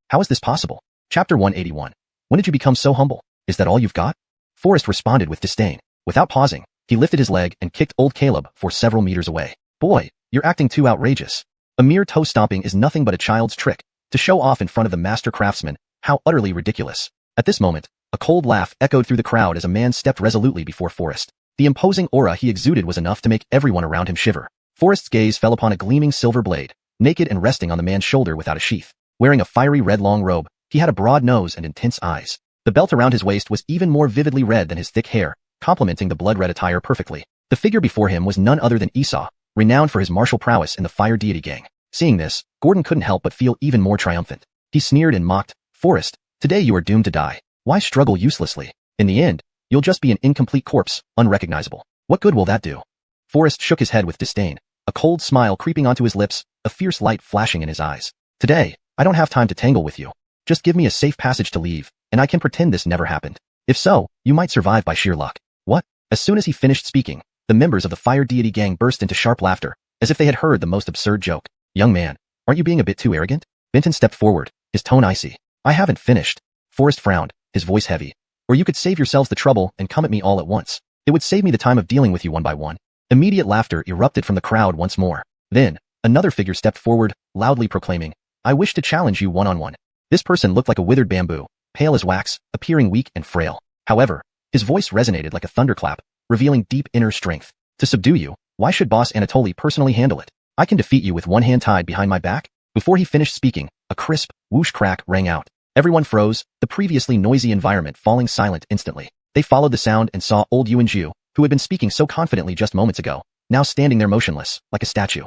How is this possible? Chapter 181. When did you become so humble? Is that all you've got? Forrest responded with disdain. Without pausing, he lifted his leg and kicked old Caleb for several meters away. Boy, you're acting too outrageous. A mere toe stomping is nothing but a child's trick. To show off in front of the master craftsman, how utterly ridiculous. At this moment, a cold laugh echoed through the crowd as a man stepped resolutely before Forrest. The imposing aura he exuded was enough to make everyone around him shiver. Forrest's gaze fell upon a gleaming silver blade, naked and resting on the man's shoulder without a sheath. Wearing a fiery red long robe, he had a broad nose and intense eyes. The belt around his waist was even more vividly red than his thick hair, complementing the blood-red attire perfectly. The figure before him was none other than Esau, renowned for his martial prowess in the Fire Deity Gang. Seeing this, Gordon couldn't help but feel even more triumphant. He sneered and mocked, "Forrest, today you are doomed to die. Why struggle uselessly? In the end, you'll just be an incomplete corpse, unrecognizable. What good will that do?" Forrest shook his head with disdain, a cold smile creeping onto his lips, a fierce light flashing in his eyes. "Today, I don't have time to tangle with you. Just give me a safe passage to leave, and I can pretend this never happened. If so, you might survive by sheer luck." What? As soon as he finished speaking, the members of the Fire Deity Gang burst into sharp laughter, as if they had heard the most absurd joke. "Young man, aren't you being a bit too arrogant?" Benton stepped forward, his tone icy. "I haven't finished." Forrest frowned, his voice heavy. "Or you could save yourselves the trouble and come at me all at once. It would save me the time of dealing with you one by one." Immediate laughter erupted from the crowd once more. Then, another figure stepped forward, loudly proclaiming, "I wish to challenge you one-on-one." This person looked like a withered bamboo, pale as wax, appearing weak and frail. However, his voice resonated like a thunderclap, revealing deep inner strength. "To subdue you, why should Boss Anatoly personally handle it? I can defeat you with one hand tied behind my back." Before he finished speaking, a crisp, whoosh crack rang out. Everyone froze, the previously noisy environment falling silent instantly. They followed the sound and saw old Yuan Zhu, who had been speaking so confidently just moments ago, now standing there motionless, like a statue.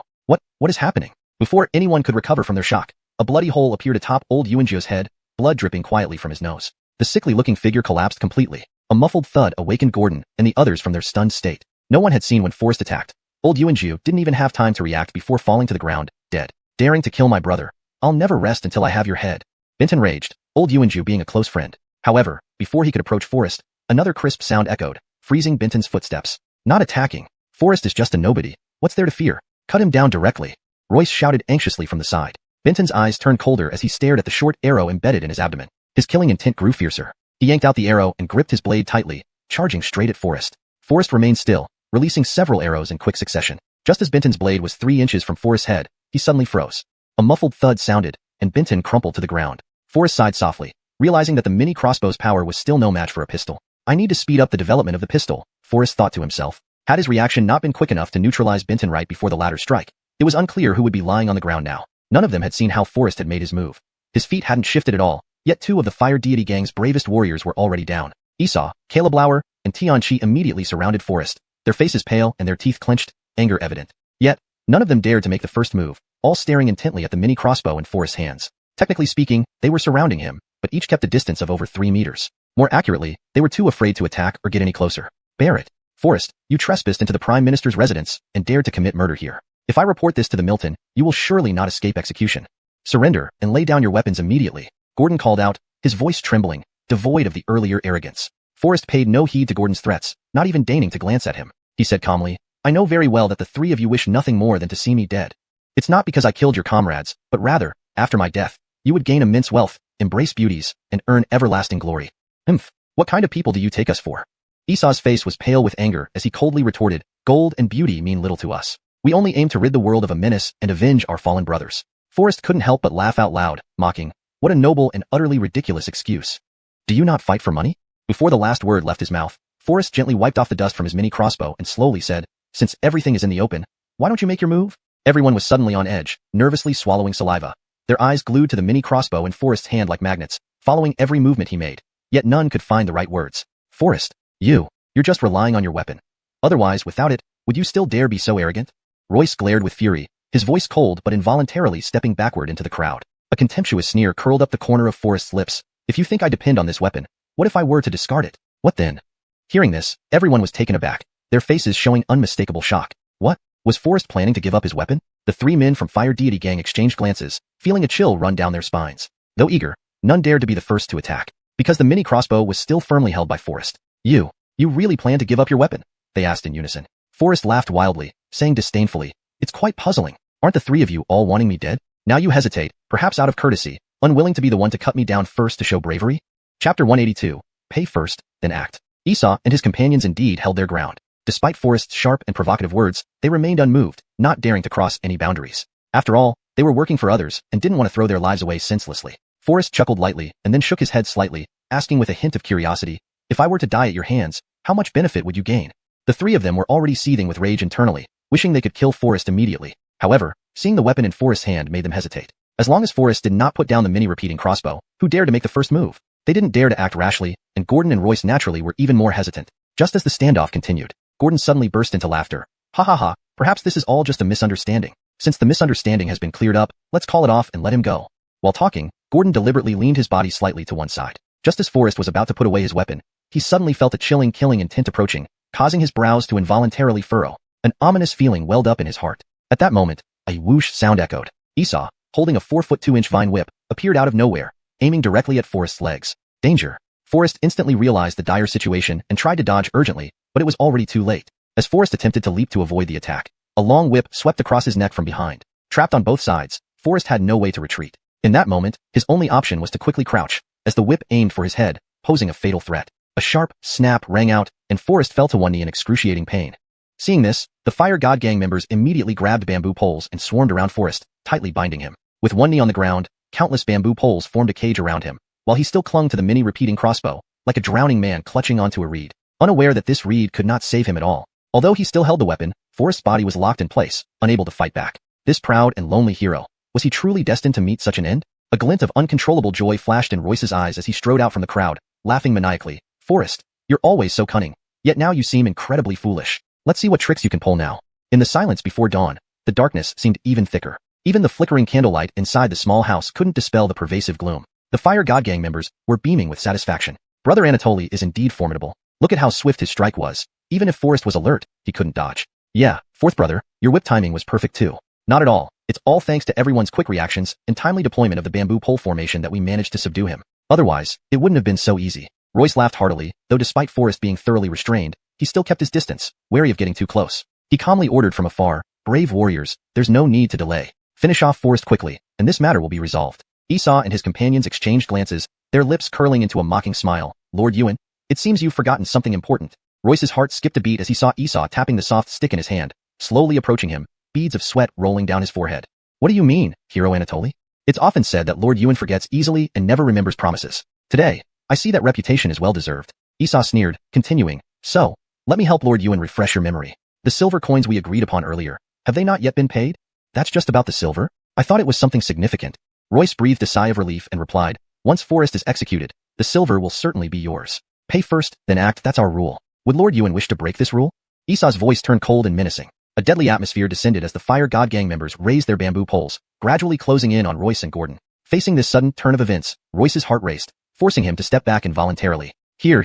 What is happening? Before anyone could recover from their shock, a bloody hole appeared atop old Yuan Zhu's head, blood dripping quietly from his nose. The sickly-looking figure collapsed completely. A muffled thud awakened Gordon and the others from their stunned state. No one had seen when Forrest attacked, Old Yuanju didn't even have time to react before falling to the ground, dead. Daring to kill my brother. I'll never rest until I have your head. Benton raged, old Yuanju being a close friend. However, before he could approach Forrest, another crisp sound echoed, freezing Benton's footsteps. Not attacking. Forrest is just a nobody. What's there to fear? Cut him down directly. Royce shouted anxiously from the side. Benton's eyes turned colder as he stared at the short arrow embedded in his abdomen. His killing intent grew fiercer. He yanked out the arrow and gripped his blade tightly, charging straight at Forrest. Forrest remained still, releasing several arrows in quick succession. Just as Benton's blade was 3 inches from Forrest's head, he suddenly froze. A muffled thud sounded, and Benton crumpled to the ground. Forrest sighed softly, realizing that the mini crossbow's power was still no match for a pistol. I need to speed up the development of the pistol, Forrest thought to himself. Had his reaction not been quick enough to neutralize Benton right before the latter's strike, it was unclear who would be lying on the ground now. None of them had seen how Forrest had made his move. His feet hadn't shifted at all, yet 2 of the fire deity gang's bravest warriors were already down. Esau, Caleb Lauer, and Tianchi immediately surrounded Forrest, their faces pale and their teeth clenched, anger evident. Yet, none of them dared to make the first move, all staring intently at the mini crossbow in Forrest's hands. Technically speaking, they were surrounding him, but each kept a distance of over 3 meters. More accurately, they were too afraid to attack or get any closer. Barrett. Forrest, you trespassed into the Prime Minister's residence and dared to commit murder here. If I report this to the Milton, you will surely not escape execution. Surrender and lay down your weapons immediately, Gordon called out, his voice trembling, devoid of the earlier arrogance. Forrest paid no heed to Gordon's threats, not even deigning to glance at him. He said calmly, I know very well that the 3 of you wish nothing more than to see me dead. It's not because I killed your comrades, but rather, after my death, you would gain immense wealth, embrace beauties, and earn everlasting glory. What kind of people do you take us for? Esau's face was pale with anger as he coldly retorted, gold and beauty mean little to us. We only aim to rid the world of a menace and avenge our fallen brothers. Forrest couldn't help but laugh out loud, mocking, what a noble and utterly ridiculous excuse. Do you not fight for money? Before the last word left his mouth, Forrest gently wiped off the dust from his mini crossbow and slowly said, since everything is in the open, why don't you make your move? Everyone was suddenly on edge, nervously swallowing saliva, their eyes glued to the mini crossbow in Forrest's hand like magnets, following every movement he made. Yet none could find the right words. Forrest, you're just relying on your weapon. Otherwise, without it, would you still dare be so arrogant? Royce glared with fury, his voice cold but involuntarily stepping backward into the crowd. A contemptuous sneer curled up the corner of Forrest's lips. If you think I depend on this weapon, what if I were to discard it? What then? Hearing this, everyone was taken aback, their faces showing unmistakable shock. What? Was Forrest planning to give up his weapon? The 3 men from Fire Deity Gang exchanged glances, feeling a chill run down their spines. Though eager, none dared to be the first to attack, because the mini crossbow was still firmly held by Forrest. You really plan to give up your weapon? They asked in unison. Forrest laughed wildly, saying disdainfully, it's quite puzzling. Aren't the 3 of you all wanting me dead? Now you hesitate, perhaps out of courtesy, unwilling to be the one to cut me down first to show bravery? Chapter 182. Pay first, then act. Esau and his companions indeed held their ground. Despite Forrest's sharp and provocative words, they remained unmoved, not daring to cross any boundaries. After all, they were working for others and didn't want to throw their lives away senselessly. Forrest chuckled lightly and then shook his head slightly, asking with a hint of curiosity, if I were to die at your hands, how much benefit would you gain? The 3 of them were already seething with rage internally, wishing they could kill Forrest immediately. However, seeing the weapon in Forrest's hand made them hesitate. As long as Forrest did not put down the mini-repeating crossbow, who dared to make the first move? They didn't dare to act rashly, and Gordon and Royce naturally were even more hesitant. Just as the standoff continued, Gordon suddenly burst into laughter. Ha ha ha, perhaps this is all just a misunderstanding. Since the misunderstanding has been cleared up, let's call it off and let him go. While talking, Gordon deliberately leaned his body slightly to one side. Just as Forrest was about to put away his weapon, he suddenly felt a chilling killing intent approaching, causing his brows to involuntarily furrow. An ominous feeling welled up in his heart. At that moment, a whoosh sound echoed. Esau, holding a 4-foot 2-inch vine whip, appeared out of nowhere, aiming directly at Forrest's legs. Danger. Forrest instantly realized the dire situation and tried to dodge urgently, but it was already too late. As Forrest attempted to leap to avoid the attack, a long whip swept across his neck from behind. Trapped on both sides, Forrest had no way to retreat. In that moment, his only option was to quickly crouch, as the whip aimed for his head, posing a fatal threat. A sharp snap rang out, and Forrest fell to one knee in excruciating pain. Seeing this, the Fire God Gang members immediately grabbed bamboo poles and swarmed around Forrest, tightly binding him. With one knee on the ground, countless bamboo poles formed a cage around him, while he still clung to the mini-repeating crossbow, like a drowning man clutching onto a reed, unaware that this reed could not save him at all. Although he still held the weapon, Forrest's body was locked in place, unable to fight back. This proud and lonely hero, was he truly destined to meet such an end? A glint of uncontrollable joy flashed in Royce's eyes as he strode out from the crowd, laughing maniacally. Forrest, you're always so cunning, yet now you seem incredibly foolish. Let's see what tricks you can pull now. In the silence before dawn, the darkness seemed even thicker. Even the flickering candlelight inside the small house couldn't dispel the pervasive gloom. The Fire God Gang members were beaming with satisfaction. Brother Anatoly is indeed formidable. Look at how swift his strike was. Even if Forrest was alert, he couldn't dodge. Yeah, Fourth brother, your whip timing was perfect too. Not at all. It's all thanks to everyone's quick reactions and timely deployment of the bamboo pole formation that we managed to subdue him. Otherwise, it wouldn't have been so easy. Royce laughed heartily, though despite Forrest being thoroughly restrained, he still kept his distance, wary of getting too close. He calmly ordered from afar, brave warriors, there's no need to delay. Finish off Forrest quickly, and this matter will be resolved. Esau and his companions exchanged glances, their lips curling into a mocking smile. Lord Yuan, it seems you've forgotten something important. Royce's heart skipped a beat as he saw Esau tapping the soft stick in his hand, slowly approaching him, beads of sweat rolling down his forehead. What do you mean, Hero Anatoly? It's often said that Lord Yuan forgets easily and never remembers promises. Today, I see that reputation is well deserved. Esau sneered, continuing, so, let me help Lord Yuan refresh your memory. The silver coins we agreed upon earlier, have they not yet been paid? That's just about the silver? I thought it was something significant. Royce breathed a sigh of relief and replied, once Forrest is executed, the silver will certainly be yours. Pay first, then act, that's our rule. Would Lord Yuan wish to break this rule? Esau's voice turned cold and menacing. A deadly atmosphere descended as the Fire God gang members raised their bamboo poles, gradually closing in on Royce and Gordon. Facing this sudden turn of events, Royce's heart raced, forcing him to step back involuntarily. Here,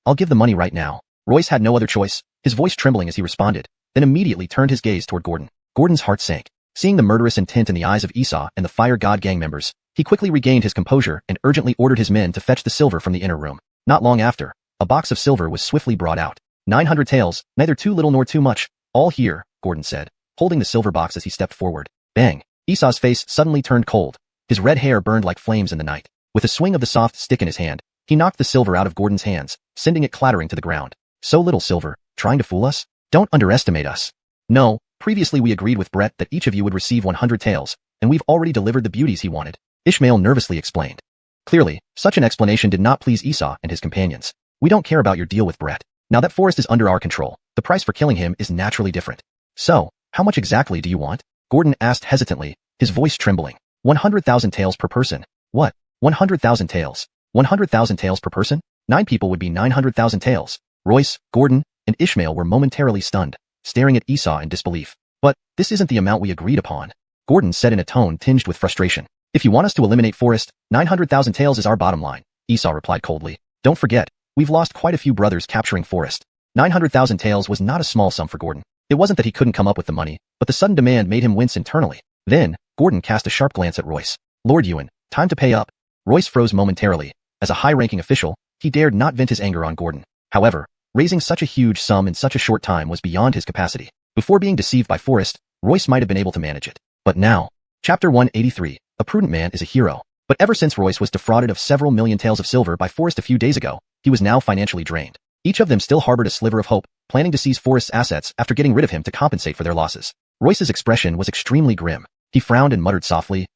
I'll give the money right now. Royce had no other choice, his voice trembling as he responded, then immediately turned his gaze toward Gordon. Gordon's heart sank. Seeing the murderous intent in the eyes of Esau and the Fire God gang members, he quickly regained his composure and urgently ordered his men to fetch the silver from the inner room. Not long after, a box of silver was swiftly brought out. 900 taels, neither too little nor too much, all here, Gordon said, holding the silver box as he stepped forward. Bang! Esau's face suddenly turned cold. His red hair burned like flames in the night. With a swing of the soft stick in his hand, he knocked the silver out of Gordon's hands, sending it clattering to the ground. So little silver, trying to fool us? Don't underestimate us. No, previously we agreed with Brett that each of you would receive 100 taels, and we've already delivered the beauties he wanted, Ishmael nervously explained. Clearly, such an explanation did not please Esau and his companions. We don't care about your deal with Brett. Now that Forrest is under our control, the price for killing him is naturally different. So, how much exactly do you want? Gordon asked hesitantly, his voice trembling. 100,000 taels per person. What? 100,000 taels. 100,000 taels per person? 9 people would be 900,000 taels. Royce, Gordon, and Ishmael were momentarily stunned, staring at Esau in disbelief. But, this isn't the amount we agreed upon. Gordon said in a tone tinged with frustration. If you want us to eliminate Forrest, 900,000 taels is our bottom line, Esau replied coldly. Don't forget, we've lost quite a few brothers capturing Forrest. 900,000 taels was not a small sum for Gordon. It wasn't that he couldn't come up with the money, but the sudden demand made him wince internally. Then, Gordon cast a sharp glance at Royce. Lord Yuan, time to pay up. Royce froze momentarily. As a high-ranking official, he dared not vent his anger on Gordon. However, raising such a huge sum in such a short time was beyond his capacity. Before being deceived by Forrest, Royce might have been able to manage it. But now, Chapter 183, a prudent man is a hero. But ever since Royce was defrauded of several million taels of silver by Forrest a few days ago, he was now financially drained. Each of them still harbored a sliver of hope, planning to seize Forrest's assets after getting rid of him to compensate for their losses. Royce's expression was extremely grim. He frowned and muttered softly,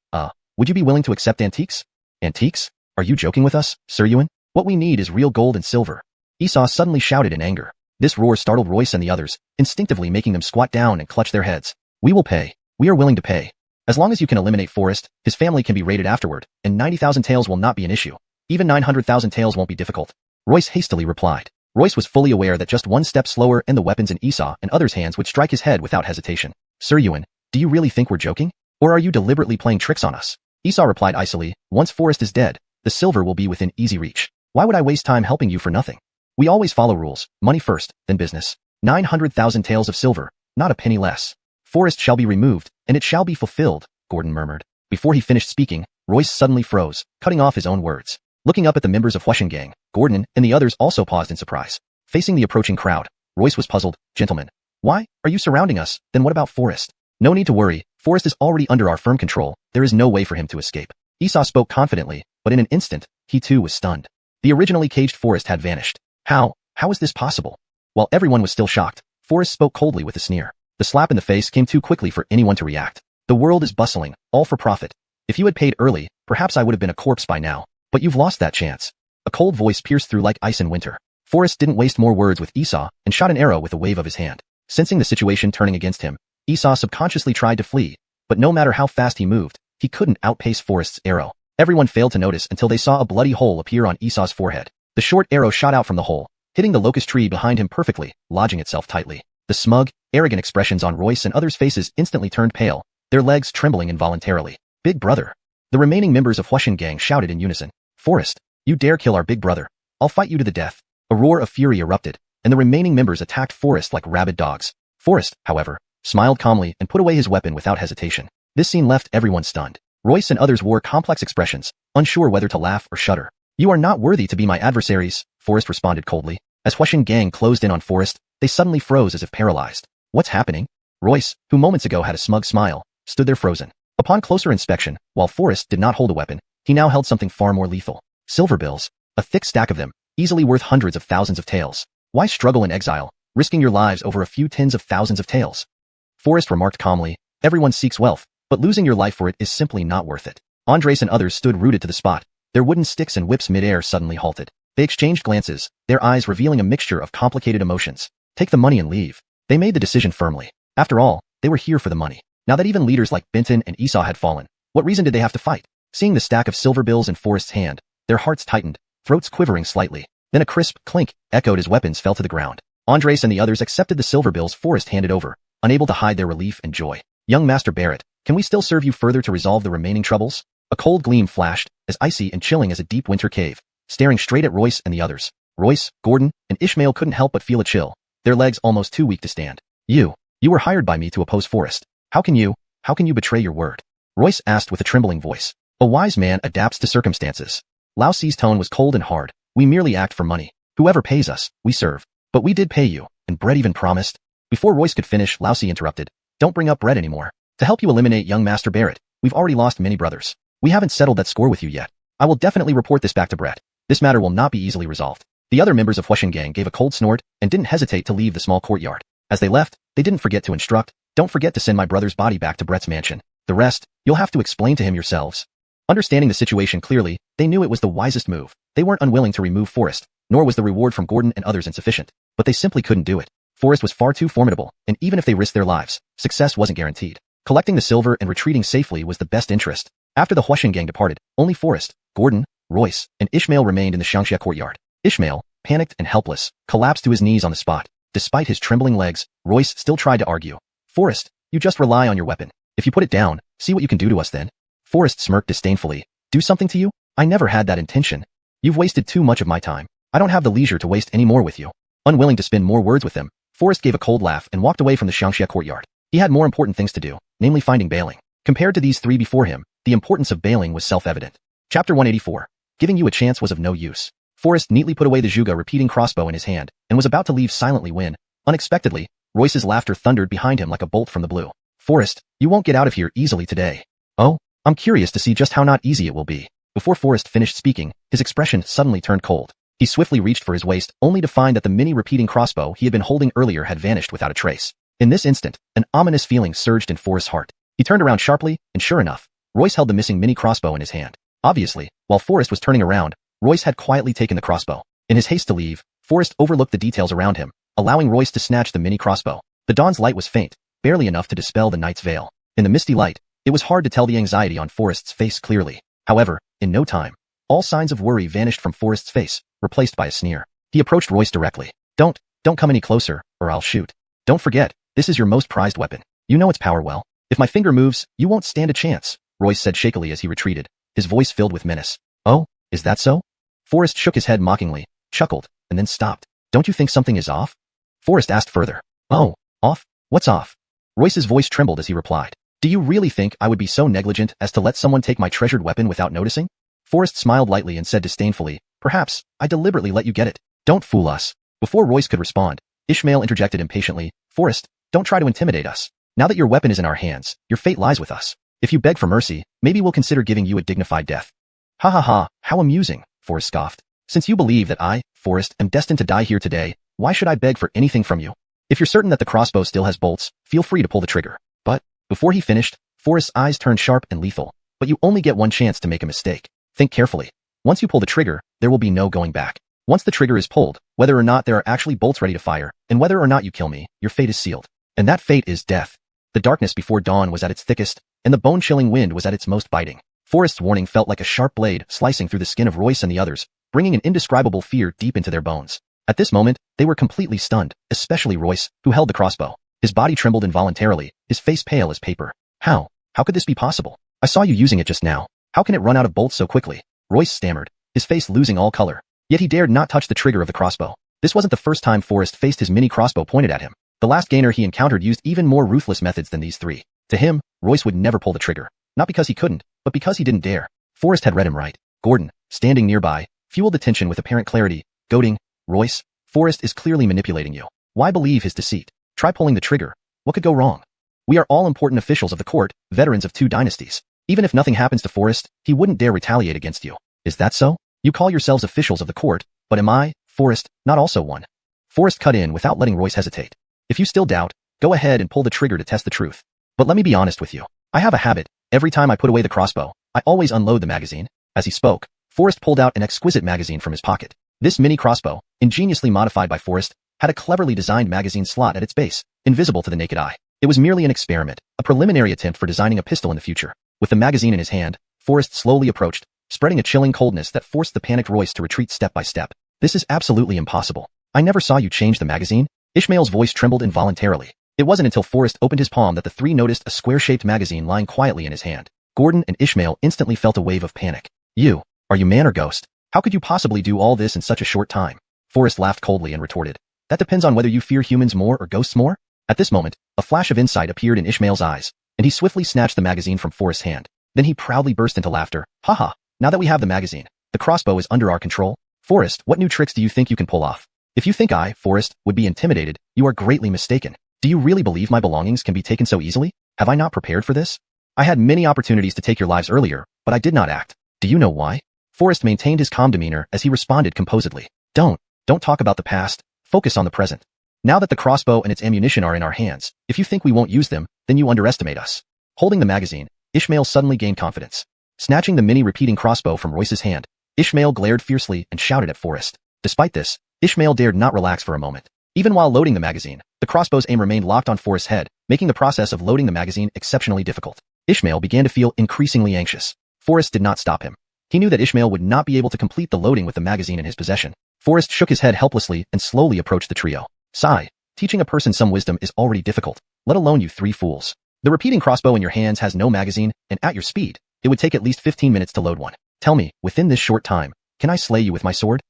would you be willing to accept antiques? Antiques? Are you joking with us, Sir Yuan? What we need is real gold and silver. Esau suddenly shouted in anger. This roar startled Royce and the others, instinctively making them squat down and clutch their heads. We will pay. We are willing to pay. As long as you can eliminate Forrest, his family can be raided afterward, and 90,000 taels will not be an issue. Even 900,000 taels won't be difficult. Royce hastily replied. Royce was fully aware that just one step slower and the weapons in Esau and others' hands would strike his head without hesitation. Sir Yuan, do you really think we're joking? Or are you deliberately playing tricks on us? Esau replied icily, once Forrest is dead, the silver will be within easy reach. Why would I waste time helping you for nothing? We always follow rules, money first, then business. 900,000 taels of silver, not a penny less. Forrest shall be removed, and it shall be fulfilled, Gordon murmured. Before he finished speaking, Royce suddenly froze, cutting off his own words. Looking up at the members of Xuanhuan gang, Gordon and the others also paused in surprise. Facing the approaching crowd, Royce was puzzled. Gentlemen, why are you surrounding us? Then what about Forrest? No need to worry, Forrest is already under our firm control. There is no way for him to escape. Esau spoke confidently, but in an instant, he too was stunned. The originally caged Forrest had vanished. How is this possible? While everyone was still shocked, Forrest spoke coldly with a sneer. The slap in the face came too quickly for anyone to react. The world is bustling, all for profit. If you had paid early, perhaps I would have been a corpse by now. But you've lost that chance. A cold voice pierced through like ice in winter. Forrest didn't waste more words with Esau and shot an arrow with a wave of his hand. Sensing the situation turning against him, Esau subconsciously tried to flee, but no matter how fast he moved, he couldn't outpace Forrest's arrow. Everyone failed to notice until they saw a bloody hole appear on Esau's forehead. The short arrow shot out from the hole, hitting the locust tree behind him perfectly, lodging itself tightly. The smug, arrogant expressions on Royce and others' faces instantly turned pale, their legs trembling involuntarily. Big brother. The remaining members of Xuanhuan gang shouted in unison. Forrest, you dare kill our big brother. I'll fight you to the death. A roar of fury erupted, and the remaining members attacked Forrest like rabid dogs. Forrest, however, smiled calmly, and put away his weapon without hesitation. This scene left everyone stunned. Royce and others wore complex expressions, unsure whether to laugh or shudder. You are not worthy to be my adversaries, Forrest responded coldly. As Xuanhuan gang closed in on Forrest, they suddenly froze as if paralyzed. What's happening? Royce, who moments ago had a smug smile, stood there frozen. Upon closer inspection, while Forrest did not hold a weapon, he now held something far more lethal. Silver bills. A thick stack of them, easily worth hundreds of thousands of taels. Why struggle in exile, risking your lives over a few tens of thousands of taels? Forrest remarked calmly, everyone seeks wealth, but losing your life for it is simply not worth it. Andres and others stood rooted to the spot, their wooden sticks and whips mid-air suddenly halted. They exchanged glances, their eyes revealing a mixture of complicated emotions. Take the money and leave. They made the decision firmly. After all, they were here for the money. Now that even leaders like Benton and Esau had fallen, what reason did they have to fight? Seeing the stack of silver bills in Forrest's hand, their hearts tightened, throats quivering slightly. Then a crisp clink echoed as weapons fell to the ground. Andres and the others accepted the silver bills Forrest handed over, unable to hide their relief and joy. Young Master Barrett, can we still serve you further to resolve the remaining troubles? A cold gleam flashed, as icy and chilling as a deep winter cave, staring straight at Royce and the others. Royce, Gordon, and Ishmael couldn't help but feel a chill, their legs almost too weak to stand. You were hired by me to oppose Forrest. How can you betray your word? Royce asked with a trembling voice. A wise man adapts to circumstances. Lao Si's tone was cold and hard. We merely act for money. Whoever pays us, we serve. But we did pay you, and Brett even promised. Before Royce could finish, Lao Si interrupted. Don't bring up Brett anymore. To help you eliminate young Master Barrett, we've already lost many brothers. We haven't settled that score with you yet. I will definitely report this back to Brett. This matter will not be easily resolved. The other members of Xuanhuan gang gave a cold snort and didn't hesitate to leave the small courtyard. As they left, they didn't forget to instruct, don't forget to send my brother's body back to Brett's mansion. The rest, you'll have to explain to him yourselves. Understanding the situation clearly, they knew it was the wisest move. They weren't unwilling to remove Forrest, nor was the reward from Gordon and others insufficient, but they simply couldn't do it. Forrest was far too formidable, and even if they risked their lives, success wasn't guaranteed. Collecting the silver and retreating safely was the best interest. After the Xuanhuan gang departed, only Forrest, Gordon, Royce, and Ishmael remained in the xiuxian courtyard. Ishmael, panicked and helpless, collapsed to his knees on the spot. Despite his trembling legs, Royce still tried to argue. Forrest, you just rely on your weapon. If you put it down, see what you can do to us then. Forrest smirked disdainfully. Do something to you? I never had that intention. You've wasted too much of my time. I don't have the leisure to waste any more with you. Unwilling to spend more words with them, Forrest gave a cold laugh and walked away from the xiuxian courtyard. He had more important things to do, namely finding bailing. Compared to these three before him, the importance of bailing was self-evident. Chapter 184. Giving you a chance was of no use. Forrest neatly put away the Zhuge repeating crossbow in his hand and was about to leave silently when, unexpectedly, Royce's laughter thundered behind him like a bolt from the blue. Forrest, you won't get out of here easily today. Oh, I'm curious to see just how not easy it will be. Before Forrest finished speaking, his expression suddenly turned cold. He swiftly reached for his waist, only to find that the mini repeating crossbow he had been holding earlier had vanished without a trace. In this instant, an ominous feeling surged in Forrest's heart. He turned around sharply, and sure enough, Royce held the missing mini crossbow in his hand. Obviously, while Forrest was turning around, Royce had quietly taken the crossbow. In his haste to leave, Forrest overlooked the details around him, allowing Royce to snatch the mini crossbow. The dawn's light was faint, barely enough to dispel the night's veil. In the misty light, it was hard to tell the anxiety on Forrest's face clearly. However, in no time, all signs of worry vanished from Forrest's face, replaced by a sneer. He approached Royce directly. Don't come any closer, or I'll shoot. Don't forget, this is your most prized weapon. You know its power well. If my finger moves, you won't stand a chance, Royce said shakily as he retreated, his voice filled with menace. Oh, is that so? Forrest shook his head mockingly, chuckled, and then stopped. Don't you think something is off? Forrest asked further. Oh, off? What's off? Royce's voice trembled as he replied. Do you really think I would be so negligent as to let someone take my treasured weapon without noticing? Forrest smiled lightly and said disdainfully, perhaps, I deliberately let you get it. Don't fool us. Before Royce could respond, Ishmael interjected impatiently, Forrest, don't try to intimidate us. Now that your weapon is in our hands, your fate lies with us. If you beg for mercy, maybe we'll consider giving you a dignified death. Ha ha ha, how amusing, Forrest scoffed. Since you believe that I, Forrest, am destined to die here today, why should I beg for anything from you? If you're certain that the crossbow still has bolts, feel free to pull the trigger. But, before he finished, Forrest's eyes turned sharp and lethal. But you only get one chance to make a mistake. Think carefully. Once you pull the trigger, there will be no going back. Once the trigger is pulled, whether or not there are actually bolts ready to fire, and whether or not you kill me, your fate is sealed. And that fate is death. The darkness before dawn was at its thickest, and the bone-chilling wind was at its most biting. Forrest's warning felt like a sharp blade slicing through the skin of Royce and the others, bringing an indescribable fear deep into their bones. At this moment, they were completely stunned, especially Royce, who held the crossbow. His body trembled involuntarily, his face pale as paper. How could this be possible? I saw you using it just now. How can it run out of bolts so quickly? Royce stammered, his face losing all color. Yet he dared not touch the trigger of the crossbow. This wasn't the first time Forrest faced his mini crossbow pointed at him. The last gainer he encountered used even more ruthless methods than these three. To him, Royce would never pull the trigger. Not because he couldn't, but because he didn't dare. Forrest had read him right. Gordon, standing nearby, fueled the tension with apparent clarity, goading, Royce, Forrest is clearly manipulating you. Why believe his deceit? Try pulling the trigger. What could go wrong? We are all important officials of the court, veterans of 2 dynasties. Even if nothing happens to Forrest, he wouldn't dare retaliate against you. Is that so? You call yourselves officials of the court, but am I, Forrest, not also one? Forrest cut in without letting Royce hesitate. If you still doubt, go ahead and pull the trigger to test the truth. But let me be honest with you. I have a habit. Every time I put away the crossbow, I always unload the magazine. As he spoke, Forrest pulled out an exquisite magazine from his pocket. This mini crossbow, ingeniously modified by Forrest, had a cleverly designed magazine slot at its base, invisible to the naked eye. It was merely an experiment, a preliminary attempt for designing a pistol in the future. With the magazine in his hand, Forrest slowly approached, spreading a chilling coldness that forced the panicked Royce to retreat step by step. This is absolutely impossible. I never saw you change the magazine. Ishmael's voice trembled involuntarily. It wasn't until Forrest opened his palm that the three noticed a square-shaped magazine lying quietly in his hand. Gordon and Ishmael instantly felt a wave of panic. Are you man or ghost? How could you possibly do all this in such a short time? Forrest laughed coldly and retorted. That depends on whether you fear humans more or ghosts more. At this moment, a flash of insight appeared in Ishmael's eyes, and he swiftly snatched the magazine from Forrest's hand. Then he proudly burst into laughter. Haha, now that we have the magazine, the crossbow is under our control. Forrest, what new tricks do you think you can pull off? If you think I, Forrest, would be intimidated, you are greatly mistaken. Do you really believe my belongings can be taken so easily? Have I not prepared for this? I had many opportunities to take your lives earlier, but I did not act. Do you know why? Forrest maintained his calm demeanor as he responded composedly. Don't talk about the past, focus on the present. Now that the crossbow and its ammunition are in our hands, if you think we won't use them, then you underestimate us. Holding the magazine, Ishmael suddenly gained confidence. Snatching the mini repeating crossbow from Royce's hand, Ishmael glared fiercely and shouted at Forrest. Despite this, Ishmael dared not relax for a moment. Even while loading the magazine, the crossbow's aim remained locked on Forrest's head, making the process of loading the magazine exceptionally difficult. Ishmael began to feel increasingly anxious. Forrest did not stop him. He knew that Ishmael would not be able to complete the loading with the magazine in his possession. Forrest shook his head helplessly and slowly approached the trio. Sigh, teaching a person some wisdom is already difficult, let alone you three fools. The repeating crossbow in your hands has no magazine, and at your speed, it would take at least 15 minutes to load one. Tell me, within this short time, can I slay you with my sword?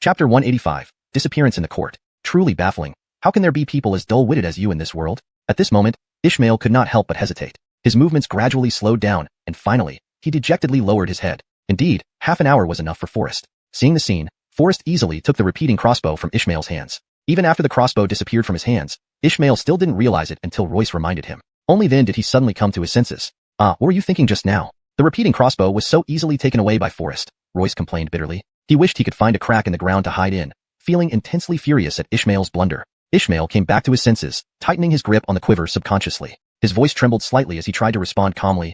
Chapter 185, Disappearance in the Court. Truly baffling. How can there be people as dull-witted as you in this world? At this moment, Ishmael could not help but hesitate. His movements gradually slowed down, and finally, he dejectedly lowered his head. Indeed, half an hour was enough for Forrest. Seeing the scene, Forrest easily took the repeating crossbow from Ishmael's hands. Even after the crossbow disappeared from his hands, Ishmael still didn't realize it until Royce reminded him. Only then did he suddenly come to his senses. What were you thinking just now? The repeating crossbow was so easily taken away by Forrest, Royce complained bitterly. He wished he could find a crack in the ground to hide in, feeling intensely furious at Ishmael's blunder. Ishmael came back to his senses, tightening his grip on the quiver subconsciously. His voice trembled slightly as he tried to respond calmly.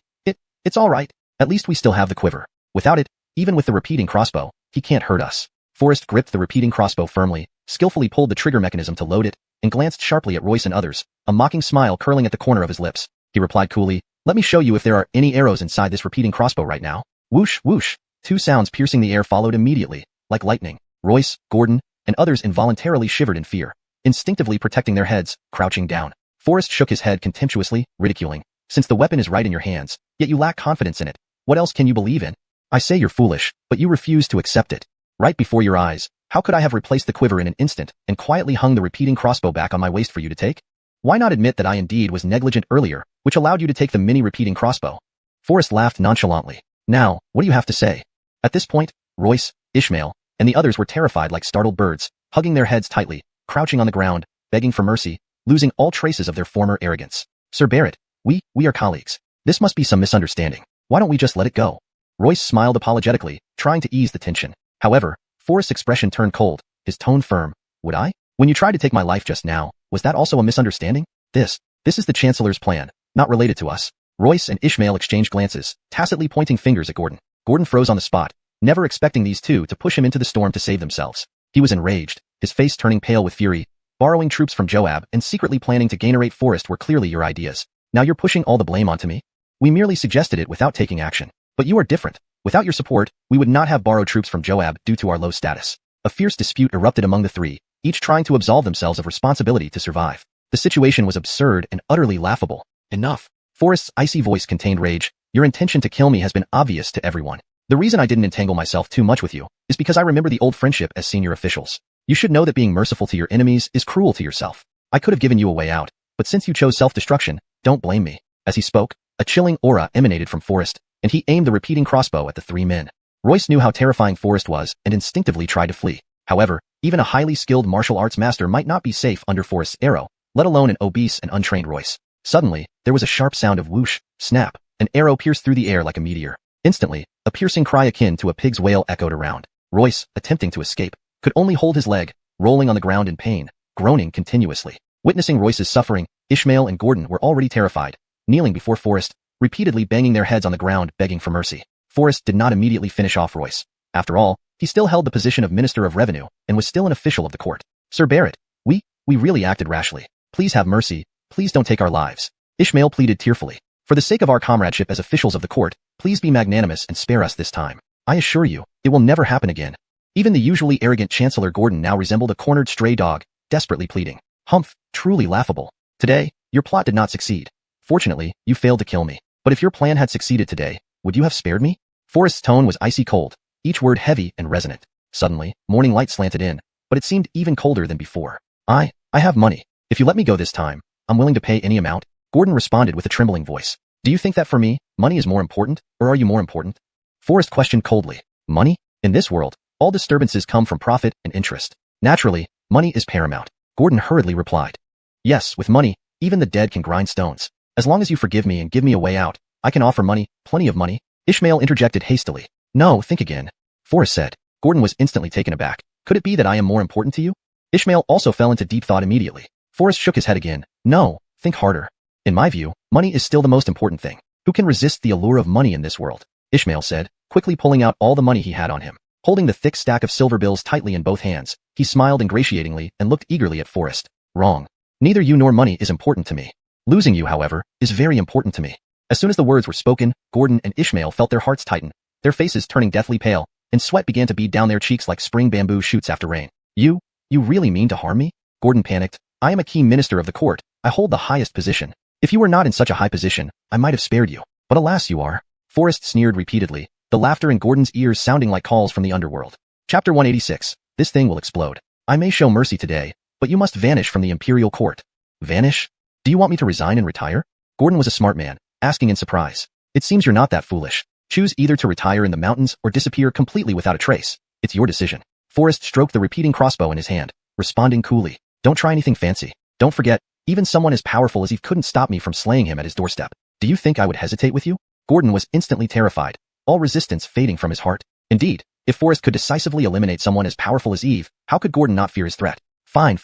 It's all right. At least we still have the quiver. Without it, even with the repeating crossbow, he can't hurt us. Forrest gripped the repeating crossbow firmly, skillfully pulled the trigger mechanism to load it, and glanced sharply at Royce and others, a mocking smile curling at the corner of his lips. He replied coolly, let me show you if there are any arrows inside this repeating crossbow right now. Whoosh, whoosh. 2 sounds piercing the air followed immediately, like lightning. Royce, Gordon, and others involuntarily shivered in fear, instinctively protecting their heads, crouching down. Forrest shook his head contemptuously, ridiculing. Since the weapon is right in your hands, yet you lack confidence in it, what else can you believe in? I say you're foolish, but you refuse to accept it. Right before your eyes, how could I have replaced the quiver in an instant and quietly hung the repeating crossbow back on my waist for you to take? Why not admit that I indeed was negligent earlier, which allowed you to take the mini repeating crossbow? Forrest laughed nonchalantly. Now, what do you have to say? At this point, Royce, Ishmael, and the others were terrified like startled birds, hugging their heads tightly, crouching on the ground, begging for mercy, losing all traces of their former arrogance. Sir Barrett, we are colleagues. This must be some misunderstanding. Why don't we just let it go? Royce smiled apologetically, trying to ease the tension. However, Forrest's expression turned cold, his tone firm. Would I? When you tried to take my life just now, was that also a misunderstanding? This is the Chancellor's plan, not related to us. Royce and Ishmael exchanged glances, tacitly pointing fingers at Gordon. Gordon froze on the spot, never expecting these two to push him into the storm to save themselves. He was enraged, his face turning pale with fury. Borrowing troops from Joab and secretly planning to gainerate Forrest were clearly your ideas. Now you're pushing all the blame onto me? We merely suggested it without taking action. But you are different. Without your support, we would not have borrowed troops from Joab due to our low status. A fierce dispute erupted among the three, each trying to absolve themselves of responsibility to survive. The situation was absurd and utterly laughable. Enough. Forrest's icy voice contained rage. Your intention to kill me has been obvious to everyone. The reason I didn't entangle myself too much with you is because I remember the old friendship as senior officials. You should know that being merciful to your enemies is cruel to yourself. I could have given you a way out, but since you chose self-destruction, don't blame me. As he spoke, a chilling aura emanated from Forrest, and he aimed the repeating crossbow at the three men. Royce knew how terrifying Forrest was and instinctively tried to flee. However, even a highly skilled martial arts master might not be safe under Forrest's arrow, let alone an obese and untrained Royce. Suddenly, there was a sharp sound of whoosh, snap, an arrow pierced through the air like a meteor. Instantly, a piercing cry akin to a pig's wail echoed around. Royce, attempting to escape, could only hold his leg, rolling on the ground in pain, groaning continuously. Witnessing Royce's suffering, Ishmael and Gordon were already terrified, kneeling before Forrest, repeatedly banging their heads on the ground begging for mercy. Forrest did not immediately finish off Royce. After all, he still held the position of Minister of Revenue and was still an official of the court. Sir Barrett, we really acted rashly. Please have mercy, please don't take our lives. Ishmael pleaded tearfully. For the sake of our comradeship as officials of the court, please be magnanimous and spare us this time. I assure you, it will never happen again. Even the usually arrogant Chancellor Gordon now resembled a cornered stray dog, desperately pleading. Humph, truly laughable. Today, your plot did not succeed. Fortunately, you failed to kill me. But if your plan had succeeded today, would you have spared me? Forrest's tone was icy cold, each word heavy and resonant. Suddenly, morning light slanted in, but it seemed even colder than before. I have money. If you let me go this time, I'm willing to pay any amount. Gordon responded with a trembling voice. Do you think that for me, money is more important, or are you more important? Forrest questioned coldly. Money? In this world, all disturbances come from profit and interest. Naturally, money is paramount. Gordon hurriedly replied. Yes, with money, even the dead can grind stones. As long as you forgive me and give me a way out, I can offer money, plenty of money. Ishmael interjected hastily. No, think again. Forrest said. Gordon was instantly taken aback. Could it be that I am more important to you? Ishmael also fell into deep thought immediately. Forrest shook his head again. No, think harder. In my view, money is still the most important thing. Who can resist the allure of money in this world? Ishmael said, quickly pulling out all the money he had on him. Holding the thick stack of silver bills tightly in both hands, he smiled ingratiatingly and looked eagerly at Forrest. Wrong. Neither you nor money is important to me. Losing you, however, is very important to me. As soon as the words were spoken, Gordon and Ishmael felt their hearts tighten, their faces turning deathly pale, and sweat began to bead down their cheeks like spring bamboo shoots after rain. You really mean to harm me? Gordon panicked. I am a key minister of the court. I hold the highest position. If you were not in such a high position, I might have spared you. But alas you are. Forrest sneered repeatedly, the laughter in Gordon's ears sounding like calls from the underworld. Chapter 186. This thing will explode. I may show mercy today, but you must vanish from the imperial court. Vanish? Do you want me to resign and retire? Gordon was a smart man, asking in surprise. It seems you're not that foolish. Choose either to retire in the mountains or disappear completely without a trace. It's your decision. Forrest stroked the repeating crossbow in his hand, responding coolly. Don't try anything fancy. Don't forget, even someone as powerful as Eve couldn't stop me from slaying him at his doorstep. Do you think I would hesitate with you? Gordon was instantly terrified, all resistance fading from his heart. Indeed, if Forrest could decisively eliminate someone as powerful as Eve, how could Gordon not fear his threat? Fine.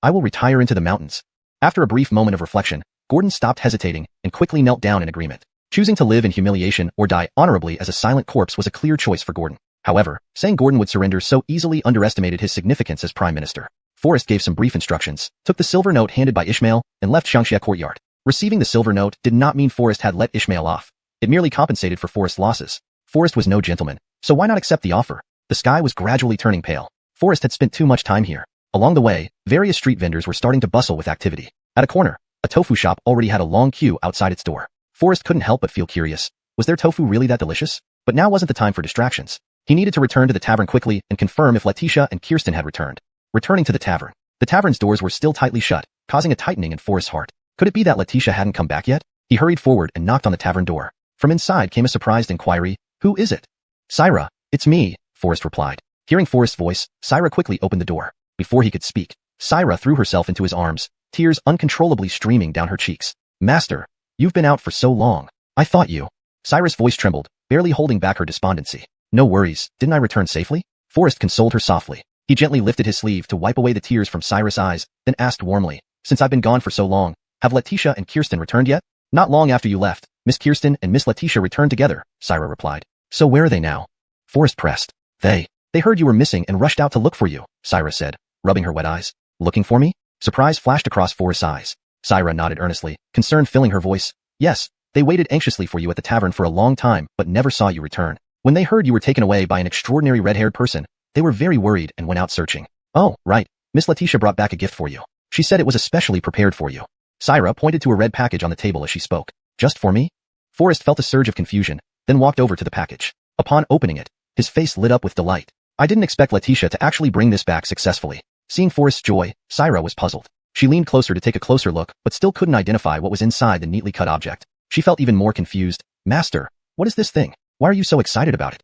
I will retire into the mountains. After a brief moment of reflection, Gordon stopped hesitating and quickly knelt down in agreement. Choosing to live in humiliation or die honorably as a silent corpse was a clear choice for Gordon. However, saying Gordon would surrender so easily underestimated his significance as prime minister. Forrest gave some brief instructions, took the silver note handed by Ishmael, and left Xiuxian courtyard. Receiving the silver note did not mean Forrest had let Ishmael off. It merely compensated for Forrest's losses. Forrest was no gentleman, so why not accept the offer? The sky was gradually turning pale. Forrest had spent too much time here. Along the way, various street vendors were starting to bustle with activity. At a corner, a tofu shop already had a long queue outside its door. Forrest couldn't help but feel curious. Was their tofu really that delicious? But now wasn't the time for distractions. He needed to return to the tavern quickly and confirm if Letitia and Kirsten had returned. Returning to the tavern. The tavern's doors were still tightly shut, causing a tightening in Forrest's heart. Could it be that Letitia hadn't come back yet? He hurried forward and knocked on the tavern door. From inside came a surprised inquiry. Who is it? Syra, it's me, Forrest replied. Hearing Forrest's voice, Syra quickly opened the door. Before he could speak, Syra threw herself into his arms, tears uncontrollably streaming down her cheeks. Master, you've been out for so long. I thought you. Syra's voice trembled, barely holding back her despondency. No worries, didn't I return safely? Forrest consoled her softly. He gently lifted his sleeve to wipe away the tears from Syra's eyes, then asked warmly, since I've been gone for so long, have Letitia and Kirsten returned yet? Not long after you left, Miss Kirsten and Miss Letitia returned together, Syra replied. So where are they now? Forrest pressed. They heard you were missing and rushed out to look for you, Syra said, rubbing her wet eyes. Looking for me? Surprise flashed across Forrest's eyes. Syra nodded earnestly, concern filling her voice. Yes, they waited anxiously for you at the tavern for a long time but never saw you return. When they heard you were taken away by an extraordinary red-haired person, they were very worried and went out searching. Oh, right, Miss Letitia brought back a gift for you. She said it was especially prepared for you. Syra pointed to a red package on the table as she spoke. Just for me? Forrest felt a surge of confusion, then walked over to the package. Upon opening it, his face lit up with delight. I didn't expect Letitia to actually bring this back successfully. Seeing Forrest's joy, Syra was puzzled. She leaned closer to take a closer look, but still couldn't identify what was inside the neatly cut object. She felt even more confused. Master, what is this thing? Why are you so excited about it?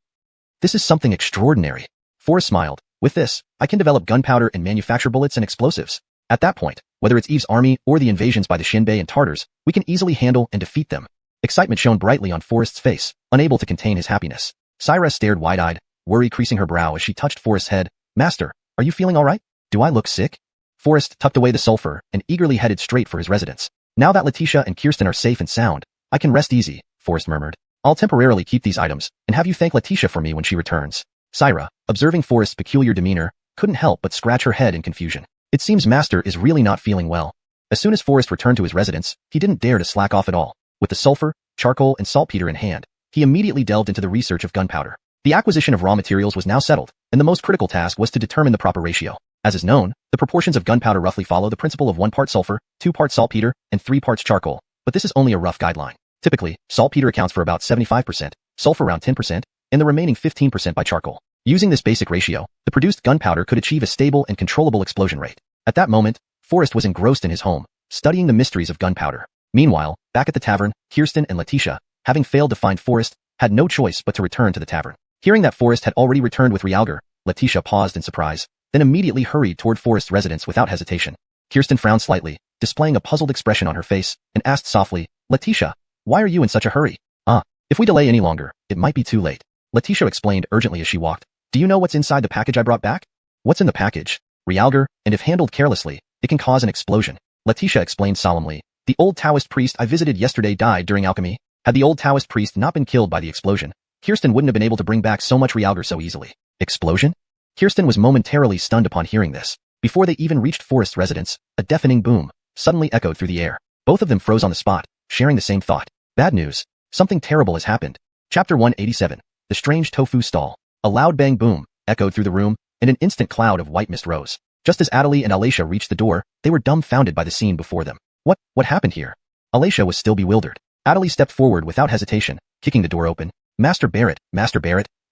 This is something extraordinary. Forrest smiled. With this, I can develop gunpowder and manufacture bullets and explosives. At that point, whether it's Eve's army or the invasions by the Xinbei and Tartars, we can easily handle and defeat them. Excitement shone brightly on Forrest's face, unable to contain his happiness. Syra stared wide-eyed, worry creasing her brow as she touched Forrest's head. Master, are you feeling all right? Do I look sick? Forrest tucked away the sulfur and eagerly headed straight for his residence. Now that Letitia and Kirsten are safe and sound, I can rest easy, Forrest murmured. I'll temporarily keep these items and have you thank Letitia for me when she returns. Syra, observing Forrest's peculiar demeanor, couldn't help but scratch her head in confusion. It seems Master is really not feeling well. As soon as Forrest returned to his residence, he didn't dare to slack off at all. With the sulfur, charcoal, and saltpeter in hand, he immediately delved into the research of gunpowder. The acquisition of raw materials was now settled, and the most critical task was to determine the proper ratio. As is known, the proportions of gunpowder roughly follow the principle of 1 part sulfur, 2 parts saltpeter, and 3 parts charcoal, but this is only a rough guideline. Typically, saltpeter accounts for about 75%, sulfur around 10%, and the remaining 15% by charcoal. Using this basic ratio, the produced gunpowder could achieve a stable and controllable explosion rate. At that moment, Forrest was engrossed in his home, studying the mysteries of gunpowder. Meanwhile, back at the tavern, Kirsten and Letitia, having failed to find Forrest, had no choice but to return to the tavern. Hearing that Forrest had already returned with Realgar, Letitia paused in surprise, then immediately hurried toward Forrest's residence without hesitation. Kirsten frowned slightly, displaying a puzzled expression on her face, and asked softly, Letitia, why are you in such a hurry? If we delay any longer, it might be too late. Letitia explained urgently as she walked. Do you know what's inside the package I brought back? What's in the package? Realgar, and if handled carelessly, it can cause an explosion. Letitia explained solemnly. The old Taoist priest I visited yesterday died during alchemy. Had the old Taoist priest not been killed by the explosion, Kirsten wouldn't have been able to bring back so much Realgar so easily. Explosion? Kirsten was momentarily stunned upon hearing this. Before they even reached Forrest's residence, a deafening boom suddenly echoed through the air. Both of them froze on the spot, sharing the same thought. Bad news. Something terrible has happened. Chapter 187. The Strange Tofu Stall. A loud bang boom echoed through the room, and an instant cloud of white mist rose. Just as Adelie and Alacia reached the door, they were dumbfounded by the scene before them. What happened here? Alacia was still bewildered. Adelie stepped forward without hesitation, kicking the door open. Master Barrett,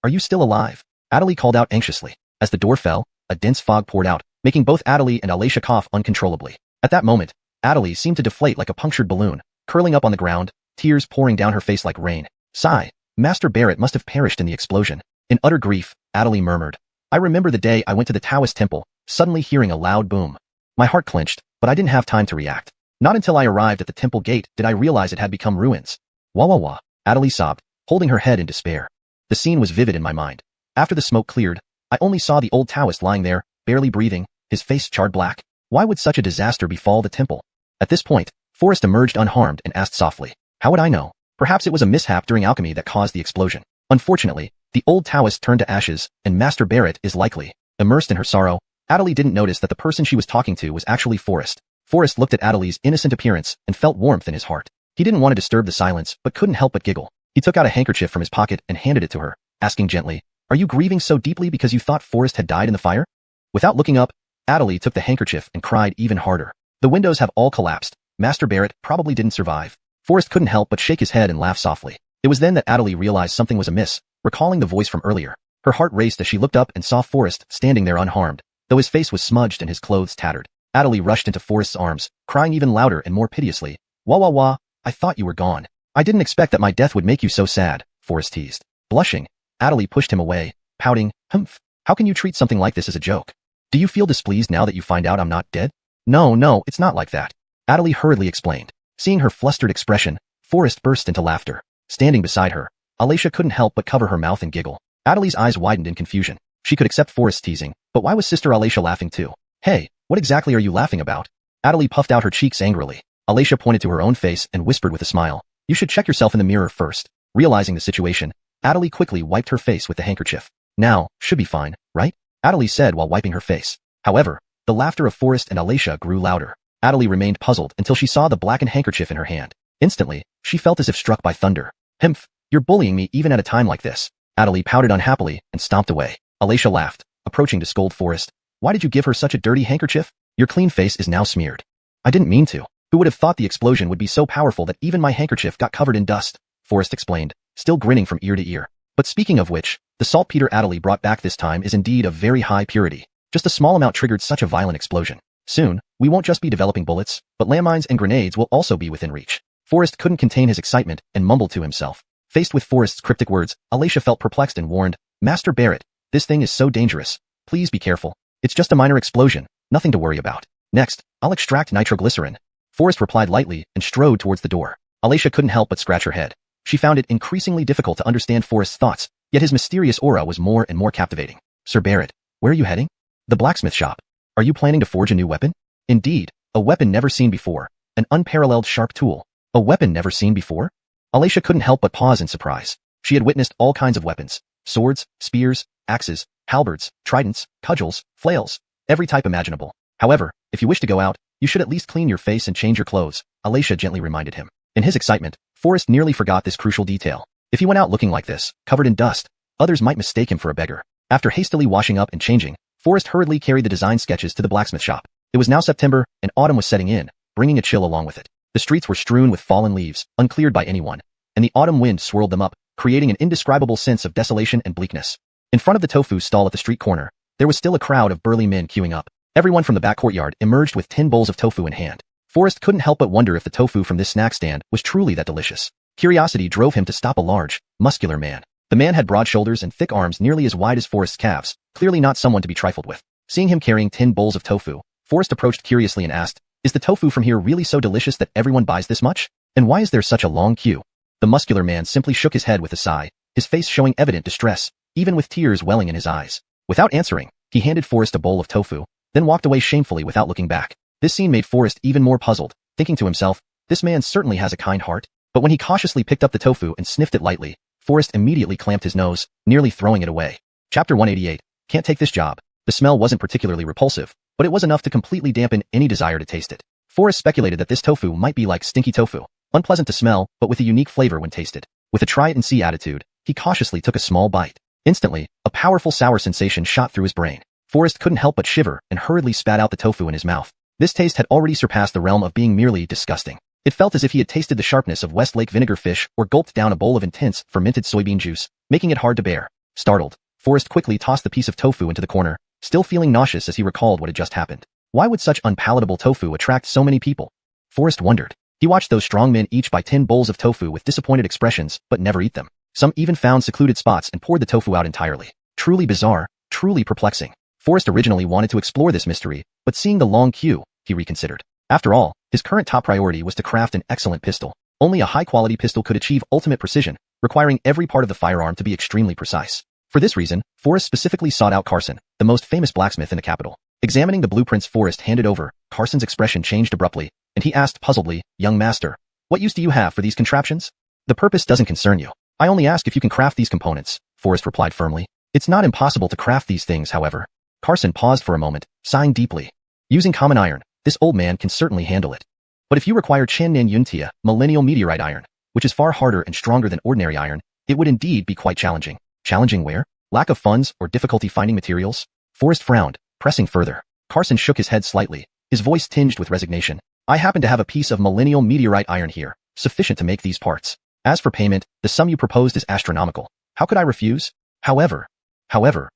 are you still alive? Adelie called out anxiously. As the door fell, a dense fog poured out, making both Adelie and Alacia cough uncontrollably. At that moment, Adelie seemed to deflate like a punctured balloon, curling up on the ground, tears pouring down her face like rain. Sigh. Master Barrett must have perished in the explosion. In utter grief, Adelie murmured. I remember the day I went to the Taoist temple, suddenly hearing a loud boom. My heart clenched, but I didn't have time to react. Not until I arrived at the temple gate did I realize it had become ruins. Wah wah wah, Adelie sobbed, holding her head in despair. The scene was vivid in my mind. After the smoke cleared, I only saw the old Taoist lying there, barely breathing, his face charred black. Why would such a disaster befall the temple? At this point, Forrest emerged unharmed and asked softly. How would I know? Perhaps it was a mishap during alchemy that caused the explosion. Unfortunately, the old Taoist turned to ashes, and Master Barrett is likely. Immersed in her sorrow, Adelie didn't notice that the person she was talking to was actually Forrest. Forrest looked at Adelie's innocent appearance and felt warmth in his heart. He didn't want to disturb the silence, but couldn't help but giggle. He took out a handkerchief from his pocket and handed it to her, asking gently, Are you grieving so deeply because you thought Forrest had died in the fire? Without looking up, Adelie took the handkerchief and cried even harder. The windows have all collapsed. Master Barrett probably didn't survive. Forrest couldn't help but shake his head and laugh softly. It was then that Adelie realized something was amiss, recalling the voice from earlier. Her heart raced as she looked up and saw Forrest standing there unharmed, though his face was smudged and his clothes tattered. Adelie rushed into Forrest's arms, crying even louder and more piteously. Wah wah wah, I thought you were gone. I didn't expect that my death would make you so sad, Forrest teased. Blushing, Adelie pushed him away, pouting, Humph, how can you treat something like this as a joke? Do you feel displeased now that you find out I'm not dead? No, it's not like that. Adelie hurriedly explained. Seeing her flustered expression, Forrest burst into laughter. Standing beside her, Alacia couldn't help but cover her mouth and giggle. Adelie's eyes widened in confusion. She could accept Forrest's teasing, but why was Sister Alacia laughing too? Hey, what exactly are you laughing about? Adelie puffed out her cheeks angrily. Alacia pointed to her own face and whispered with a smile. You should check yourself in the mirror first. Realizing the situation, Adelie quickly wiped her face with the handkerchief. Now, should be fine, right? Adelie said while wiping her face. However, the laughter of Forrest and Alacia grew louder. Adelie remained puzzled until she saw the blackened handkerchief in her hand. Instantly, she felt as if struck by thunder. Humph, you're bullying me even at a time like this. Adelie pouted unhappily and stomped away. Alacia laughed, approaching to scold Forrest. Why did you give her such a dirty handkerchief? Your clean face is now smeared. I didn't mean to. Who would have thought the explosion would be so powerful that even my handkerchief got covered in dust? Forrest explained, still grinning from ear to ear. But speaking of which, the saltpeter Adelie brought back this time is indeed of very high purity. Just a small amount triggered such a violent explosion. Soon, we won't just be developing bullets, but landmines and grenades will also be within reach. Forrest couldn't contain his excitement and mumbled to himself. Faced with Forrest's cryptic words, Alacia felt perplexed and warned, Master Barrett, this thing is so dangerous. Please be careful. It's just a minor explosion, nothing to worry about. Next, I'll extract nitroglycerin. Forrest replied lightly and strode towards the door. Alacia couldn't help but scratch her head. She found it increasingly difficult to understand Forrest's thoughts, yet his mysterious aura was more and more captivating. Sir Barrett, where are you heading? The blacksmith shop. Are you planning to forge a new weapon? Indeed, a weapon never seen before. An unparalleled sharp tool. A weapon never seen before? Alacia couldn't help but pause in surprise. She had witnessed all kinds of weapons. Swords, spears, axes, halberds, tridents, cudgels, flails, every type imaginable. However, if you wish to go out, you should at least clean your face and change your clothes, Alacia gently reminded him. In his excitement, Forrest nearly forgot this crucial detail. If he went out looking like this, covered in dust, others might mistake him for a beggar. After hastily washing up and changing, Forrest hurriedly carried the design sketches to the blacksmith shop. It was now September, and autumn was setting in, bringing a chill along with it. The streets were strewn with fallen leaves, uncleared by anyone, and the autumn wind swirled them up, creating an indescribable sense of desolation and bleakness. In front of the tofu stall at the street corner, there was still a crowd of burly men queuing up. Everyone from the back courtyard emerged with 10 bowls of tofu in hand. Forrest couldn't help but wonder if the tofu from this snack stand was truly that delicious. Curiosity drove him to stop a large, muscular man. The man had broad shoulders and thick arms nearly as wide as Forrest's calves, clearly not someone to be trifled with. Seeing him carrying 10 bowls of tofu, Forrest approached curiously and asked, Is the tofu from here really so delicious that everyone buys this much? And why is there such a long queue? The muscular man simply shook his head with a sigh, his face showing evident distress, even with tears welling in his eyes. Without answering, he handed Forrest a bowl of tofu, then walked away shamefully without looking back. This scene made Forrest even more puzzled, thinking to himself, this man certainly has a kind heart. But when he cautiously picked up the tofu and sniffed it lightly, Forrest immediately clamped his nose, nearly throwing it away. Chapter 188. Can't take this job. The smell wasn't particularly repulsive, but it was enough to completely dampen any desire to taste it. Forrest speculated that this tofu might be like stinky tofu, unpleasant to smell, but with a unique flavor when tasted. With a try-it-and-see attitude, he cautiously took a small bite. Instantly, a powerful sour sensation shot through his brain. Forrest couldn't help but shiver and hurriedly spat out the tofu in his mouth. This taste had already surpassed the realm of being merely disgusting. It felt as if he had tasted the sharpness of West Lake vinegar fish or gulped down a bowl of intense, fermented soybean juice, making it hard to bear. Startled, Forrest quickly tossed the piece of tofu into the corner, still feeling nauseous as he recalled what had just happened. Why would such unpalatable tofu attract so many people? Forrest wondered. He watched those strong men each buy 10 bowls of tofu with disappointed expressions, but never eat them. Some even found secluded spots and poured the tofu out entirely. Truly bizarre, truly perplexing. Forrest originally wanted to explore this mystery, but seeing the long queue, he reconsidered. After all, his current top priority was to craft an excellent pistol. Only a high-quality pistol could achieve ultimate precision, requiring every part of the firearm to be extremely precise. For this reason, Forrest specifically sought out Carson, the most famous blacksmith in the capital. Examining the blueprints Forrest handed over, Carson's expression changed abruptly, and he asked puzzledly, Young master, what use do you have for these contraptions? The purpose doesn't concern you. I only ask if you can craft these components, Forrest replied firmly. It's not impossible to craft these things, however. Carson paused for a moment, sighing deeply. Using common iron, this old man can certainly handle it. But if you require Channan Yuntia, millennial meteorite iron, which is far harder and stronger than ordinary iron, it would indeed be quite challenging. Challenging where? Lack of funds or difficulty finding materials? Forrest frowned, pressing further. Carson shook his head slightly, his voice tinged with resignation. I happen to have a piece of millennial meteorite iron here, sufficient to make these parts. As for payment, the sum you proposed is astronomical. How could I refuse? However,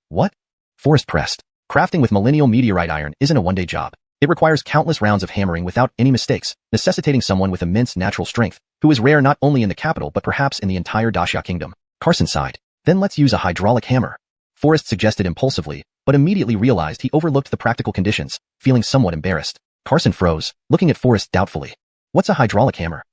what? Forrest pressed. Crafting with millennial meteorite iron isn't a one-day job. It requires countless rounds of hammering without any mistakes, necessitating someone with immense natural strength, who is rare not only in the capital but perhaps in the entire Daxia kingdom. Carson sighed. Then let's use a hydraulic hammer. Forrest suggested impulsively, but immediately realized he overlooked the practical conditions, feeling somewhat embarrassed. Carson froze, looking at Forrest doubtfully. What's a hydraulic hammer?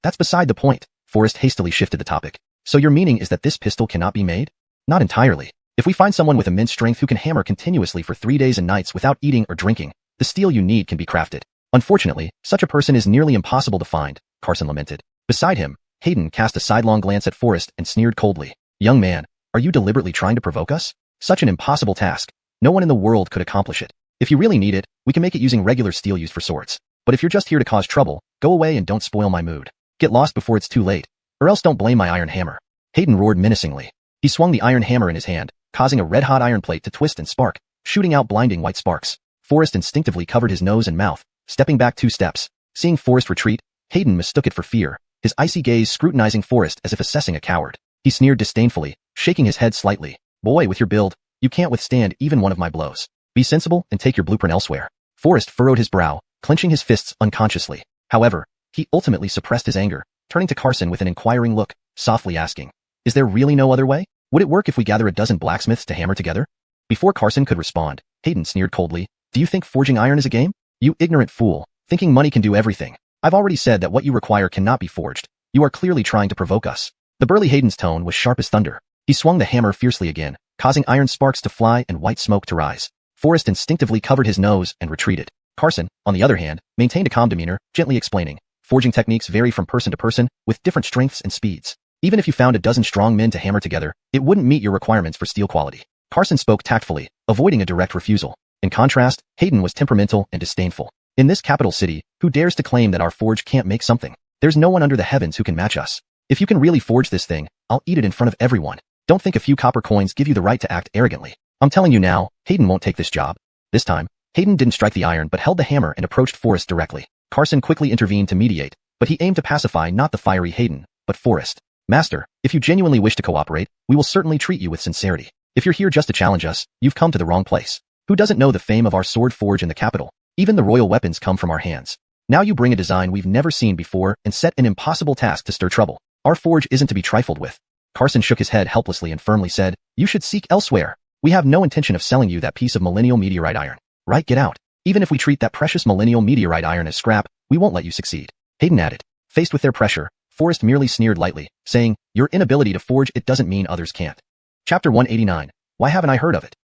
That's beside the point. Forrest hastily shifted the topic. So your meaning is that this pistol cannot be made? Not entirely. If we find someone with immense strength who can hammer continuously for 3 days and nights without eating or drinking, the steel you need can be crafted. Unfortunately, such a person is nearly impossible to find, Carson lamented. Beside him, Hayden cast a sidelong glance at Forrest and sneered coldly. Young man, are you deliberately trying to provoke us? Such an impossible task. No one in the world could accomplish it. If you really need it, we can make it using regular steel used for swords. But if you're just here to cause trouble, go away and don't spoil my mood. Get lost before it's too late, or else don't blame my iron hammer. Hayden roared menacingly. He swung the iron hammer in his hand, causing a red-hot iron plate to twist and spark, shooting out blinding white sparks. Forrest instinctively covered his nose and mouth, stepping back 2 steps. Seeing Forrest retreat, Hayden mistook it for fear, his icy gaze scrutinizing Forrest as if assessing a coward. He sneered disdainfully, shaking his head slightly. Boy, with your build, you can't withstand even one of my blows. Be sensible and take your blueprint elsewhere. Forrest furrowed his brow, clenching his fists unconsciously. However, he ultimately suppressed his anger, turning to Carson with an inquiring look, softly asking, "Is there really no other way? Would it work if we gather a dozen blacksmiths to hammer together?" Before Carson could respond, Hayden sneered coldly, "Do you think forging iron is a game? You ignorant fool, thinking money can do everything. I've already said that what you require cannot be forged. You are clearly trying to provoke us." The burly Hayden's tone was sharp as thunder. He swung the hammer fiercely again, causing iron sparks to fly and white smoke to rise. Forrest instinctively covered his nose and retreated. Carson, on the other hand, maintained a calm demeanor, gently explaining, "Forging techniques vary from person to person, with different strengths and speeds. Even if you found a dozen strong men to hammer together, it wouldn't meet your requirements for steel quality." Carson spoke tactfully, avoiding a direct refusal. In contrast, Hayden was temperamental and disdainful. "In this capital city, who dares to claim that our forge can't make something? There's no one under the heavens who can match us. If you can really forge this thing, I'll eat it in front of everyone. Don't think a few copper coins give you the right to act arrogantly. I'm telling you now, Hayden won't take this job." This time, Hayden didn't strike the iron but held the hammer and approached Forrest directly. Carson quickly intervened to mediate, but he aimed to pacify not the fiery Hayden, but Forrest. "Master, if you genuinely wish to cooperate, we will certainly treat you with sincerity. If you're here just to challenge us, you've come to the wrong place. Who doesn't know the fame of our sword forge in the capital? Even the royal weapons come from our hands. Now you bring a design we've never seen before and set an impossible task to stir trouble. Our forge isn't to be trifled with." Carson shook his head helplessly and firmly said, "You should seek elsewhere. We have no intention of selling you that piece of millennial meteorite iron. Right, get out. Even if we treat that precious millennial meteorite iron as scrap, we won't let you succeed." Hayden added. Faced with their pressure, Forrest merely sneered lightly, saying, "Your inability to forge it doesn't mean others can't." Chapter 189. Why haven't I heard of it?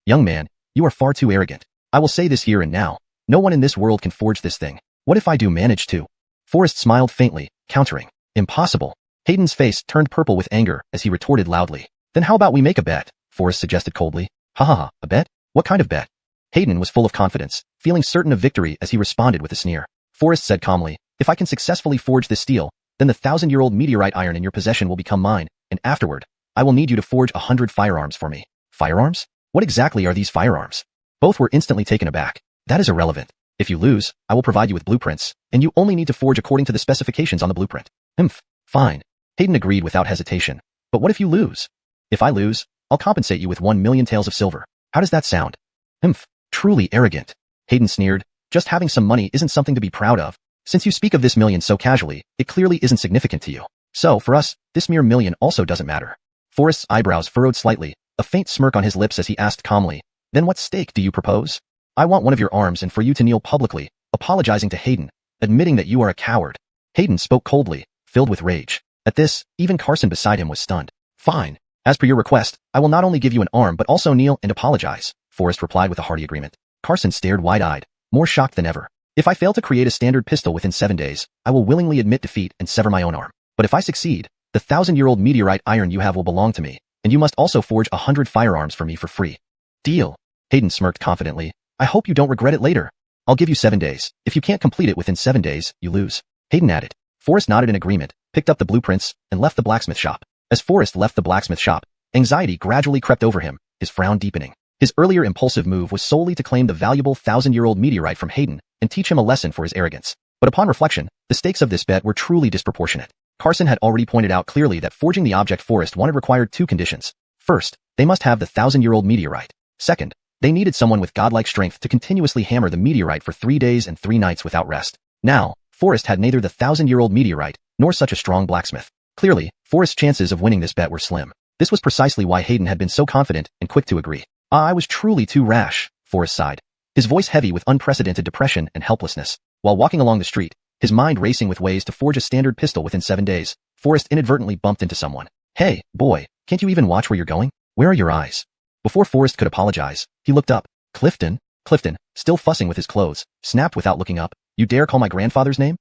Young man, you are far too arrogant. I will say this here and now. No one in this world can forge this thing. What if I do manage to? Forrest smiled faintly, countering. "Impossible." Hayden's face turned purple with anger as he retorted loudly. "Then how about we make a bet?" Forrest suggested coldly. "Ha ha ha, a bet? What kind of bet?" Hayden was full of confidence, feeling certain of victory as he responded with a sneer. Forrest said calmly, "If I can successfully forge this steel, then the 1,000-year-old meteorite iron in your possession will become mine, and afterward, I will need you to forge 100 firearms for me." "Firearms? What exactly are these firearms?" Both were instantly taken aback. "That is irrelevant. If you lose, I will provide you with blueprints, and you only need to forge according to the specifications on the blueprint." Fine. Hayden agreed without hesitation. "But what if you lose?" "If I lose, I'll compensate you with 1,000,000 taels of silver. How does that sound?" Truly arrogant. Hayden sneered. "Just having some money isn't something to be proud of. Since you speak of this million so casually, it clearly isn't significant to you. So, for us, this mere million also doesn't matter." Forrest's eyebrows furrowed slightly, a faint smirk on his lips as he asked calmly, "Then what stake do you propose?" "I want one of your arms and for you to kneel publicly, apologizing to Hayden, admitting that you are a coward." Hayden spoke coldly, filled with rage. At this, even Carson beside him was stunned. "Fine. As per your request, I will not only give you an arm but also kneel and apologize," Forrest replied with a hearty agreement. Carson stared wide-eyed, more shocked than ever. "If I fail to create a standard pistol within 7 days, I will willingly admit defeat and sever my own arm. But if I succeed, the 1,000-year-old meteorite iron you have will belong to me, and you must also forge 100 firearms for me for free." "Deal." Hayden smirked confidently. "I hope you don't regret it later. I'll give you 7 days. If you can't complete it within 7 days, you lose." Hayden added. Forrest nodded in agreement, picked up the blueprints, and left the blacksmith shop. As Forrest left the blacksmith shop, anxiety gradually crept over him, his frown deepening. His earlier impulsive move was solely to claim the valuable 1,000-year-old meteorite from Hayden and teach him a lesson for his arrogance. But upon reflection, the stakes of this bet were truly disproportionate. Carson had already pointed out clearly that forging the object Forrest wanted required 2 conditions. First, they must have the 1,000-year-old meteorite. Second, they needed someone with godlike strength to continuously hammer the meteorite for 3 days and 3 nights without rest. Now, Forrest had neither the 1,000-year-old meteorite nor such a strong blacksmith. Clearly, Forrest's chances of winning this bet were slim. This was precisely why Hayden had been so confident and quick to agree. "I was truly too rash," Forrest sighed, his voice heavy with unprecedented depression and helplessness. While walking along the street, his mind racing with ways to forge a standard pistol within 7 days, Forrest inadvertently bumped into someone. "Hey, boy, can't you even watch where you're going? Where are your eyes?" Before Forrest could apologize, he looked up. Clifton, still fussing with his clothes, snapped without looking up. "You dare call my grandfather's name?"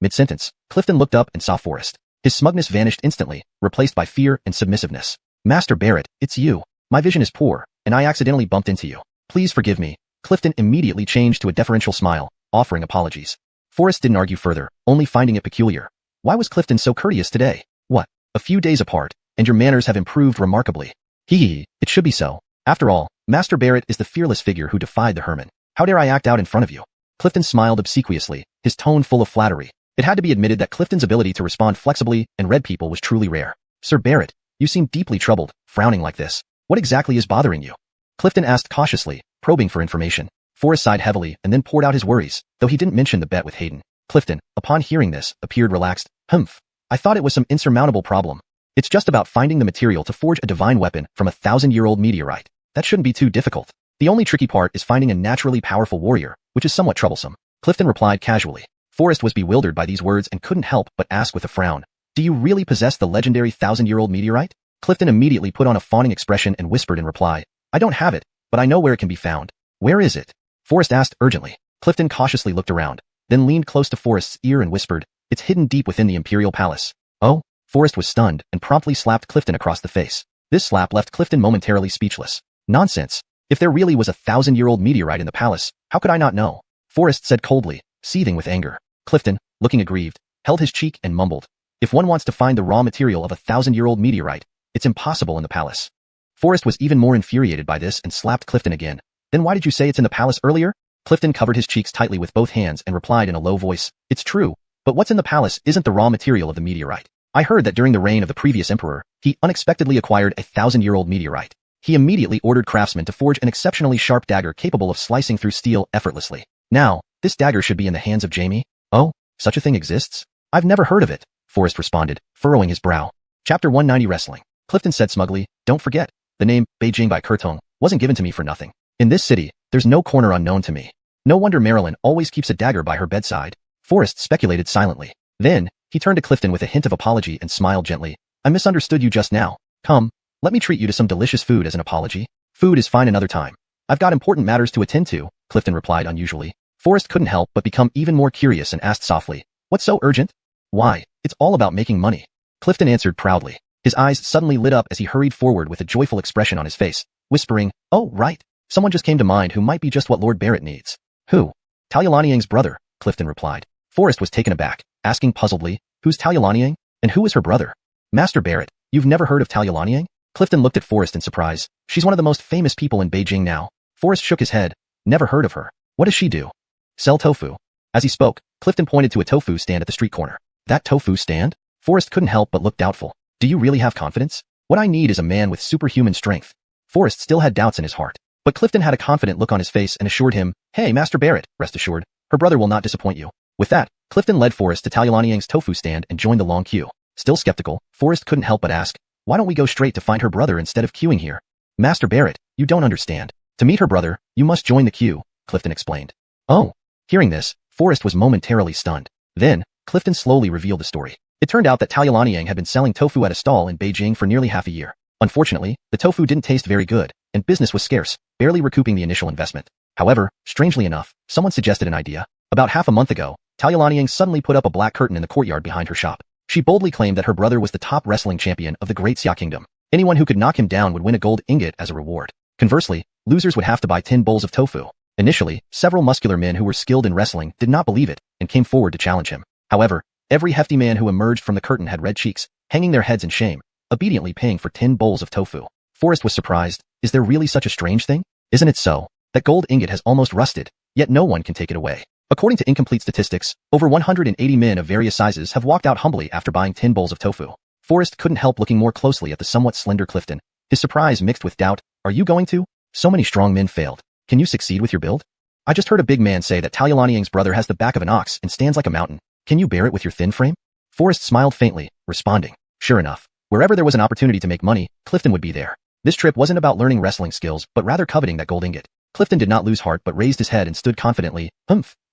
Mid-sentence, Clifton looked up and saw Forrest. His smugness vanished instantly, replaced by fear and submissiveness. "Master Barrett, it's you. My vision is poor, and I accidentally bumped into you. Please forgive me." Clifton immediately changed to a deferential smile, offering apologies. Forrest didn't argue further, only finding it peculiar. Why was Clifton so courteous today? What? A few days apart, and your manners have improved remarkably. It should be so. After all, Master Barrett is the fearless figure who defied the Herman. How dare I act out in front of you? Clifton smiled obsequiously, his tone full of flattery. It had to be admitted that Clifton's ability to respond flexibly and read people was truly rare. "Sir Barrett, you seem deeply troubled, frowning like this. What exactly is bothering you?" Clifton asked cautiously, probing for information. Forrest sighed heavily and then poured out his worries, though he didn't mention the bet with Hayden. Clifton, upon hearing this, appeared relaxed. Humph. I thought it was some insurmountable problem. It's just about finding the material to forge a divine weapon from a 1,000-year-old meteorite. That shouldn't be too difficult. The only tricky part is finding a naturally powerful warrior, which is somewhat troublesome. Clifton replied casually. Forrest was bewildered by these words and couldn't help but ask with a frown. Do you really possess the legendary 1,000-year-old meteorite? Clifton immediately put on a fawning expression and whispered in reply. I don't have it, but I know where it can be found. Where is it? Forrest asked urgently. Clifton cautiously looked around, then leaned close to Forrest's ear and whispered, it's hidden deep within the imperial palace. Oh? Forrest was stunned and promptly slapped Clifton across the face. This slap left Clifton momentarily speechless. Nonsense. If there really was a 1,000-year-old meteorite in the palace, how could I not know? Forrest said coldly, seething with anger. Clifton, looking aggrieved, held his cheek and mumbled. If one wants to find the raw material of a 1,000-year-old meteorite, it's impossible in the palace. Forrest was even more infuriated by this and slapped Clifton again. Then why did you say it's in the palace earlier? Clifton covered his cheeks tightly with both hands and replied in a low voice. It's true, but what's in the palace isn't the raw material of the meteorite. I heard that during the reign of the previous emperor, he unexpectedly acquired a 1,000-year-old meteorite. He immediately ordered craftsmen to forge an exceptionally sharp dagger capable of slicing through steel effortlessly. Now, this dagger should be in the hands of Jamie. Oh, such a thing exists? I've never heard of it, Forrest responded, furrowing his brow. Chapter 190 Wrestling. Clifton said smugly, don't forget, the name, Beijing by Kurtong, wasn't given to me for nothing. In this city, there's no corner unknown to me. No wonder Marilyn always keeps a dagger by her bedside. Forrest speculated silently. Then, he turned to Clifton with a hint of apology and smiled gently. I misunderstood you just now. Come, let me treat you to some delicious food as an apology. Food is fine another time. I've got important matters to attend to, Clifton replied unusually. Forrest couldn't help but become even more curious and asked softly, what's so urgent? Why, it's all about making money. Clifton answered proudly. His eyes suddenly lit up as he hurried forward with a joyful expression on his face, whispering, oh, right. Someone just came to mind who might be just what Lord Barrett needs. Who? Talyalaniang's brother, Clifton replied. Forrest was taken aback, asking puzzledly, who's Talyalaniang? And who is her brother? Master Barrett, you've never heard of Talyalaniang? Clifton looked at Forrest in surprise. She's one of the most famous people in Beijing now. Forrest shook his head. Never heard of her. What does she do? Sell tofu. As he spoke, Clifton pointed to a tofu stand at the street corner. That tofu stand? Forrest couldn't help but look doubtful. Do you really have confidence? What I need is a man with superhuman strength. Forrest still had doubts in his heart. But Clifton had a confident look on his face and assured him, hey, Master Barrett, rest assured, her brother will not disappoint you. With that, Clifton led Forrest to Talyalaniang's tofu stand and joined the long queue. Still skeptical, Forrest couldn't help but ask, why don't we go straight to find her brother instead of queuing here? Master Barrett, you don't understand. To meet her brother, you must join the queue, Clifton explained. Oh. Hearing this, Forrest was momentarily stunned. Then, Clifton slowly revealed the story. It turned out that Talyalaniang had been selling tofu at a stall in Beijing for nearly half a year. Unfortunately, the tofu didn't taste very good, and business was scarce, barely recouping the initial investment. However, strangely enough, someone suggested an idea. About half a month ago, Talyalaniang suddenly put up a black curtain in the courtyard behind her shop. She boldly claimed that her brother was the top wrestling champion of the Great Xia Kingdom. Anyone who could knock him down would win a gold ingot as a reward. Conversely, losers would have to buy 10 bowls of tofu. Initially, several muscular men who were skilled in wrestling did not believe it and came forward to challenge him. However, every hefty man who emerged from the curtain had red cheeks, hanging their heads in shame, obediently paying for 10 bowls of tofu. Forrest was surprised. Is there really such a strange thing? Isn't it so? That gold ingot has almost rusted, yet no one can take it away. According to incomplete statistics, over 180 men of various sizes have walked out humbly after buying 10 bowls of tofu. Forrest couldn't help looking more closely at the somewhat slender Clifton. His surprise mixed with doubt. Are you going to? So many strong men failed. Can you succeed with your build? I just heard a big man say that Talyalaniang's brother has the back of an ox and stands like a mountain. Can you bear it with your thin frame? Forrest smiled faintly, responding. Sure enough, wherever there was an opportunity to make money, Clifton would be there. This trip wasn't about learning wrestling skills, but rather coveting that gold ingot. Clifton did not lose heart but raised his head and stood confidently.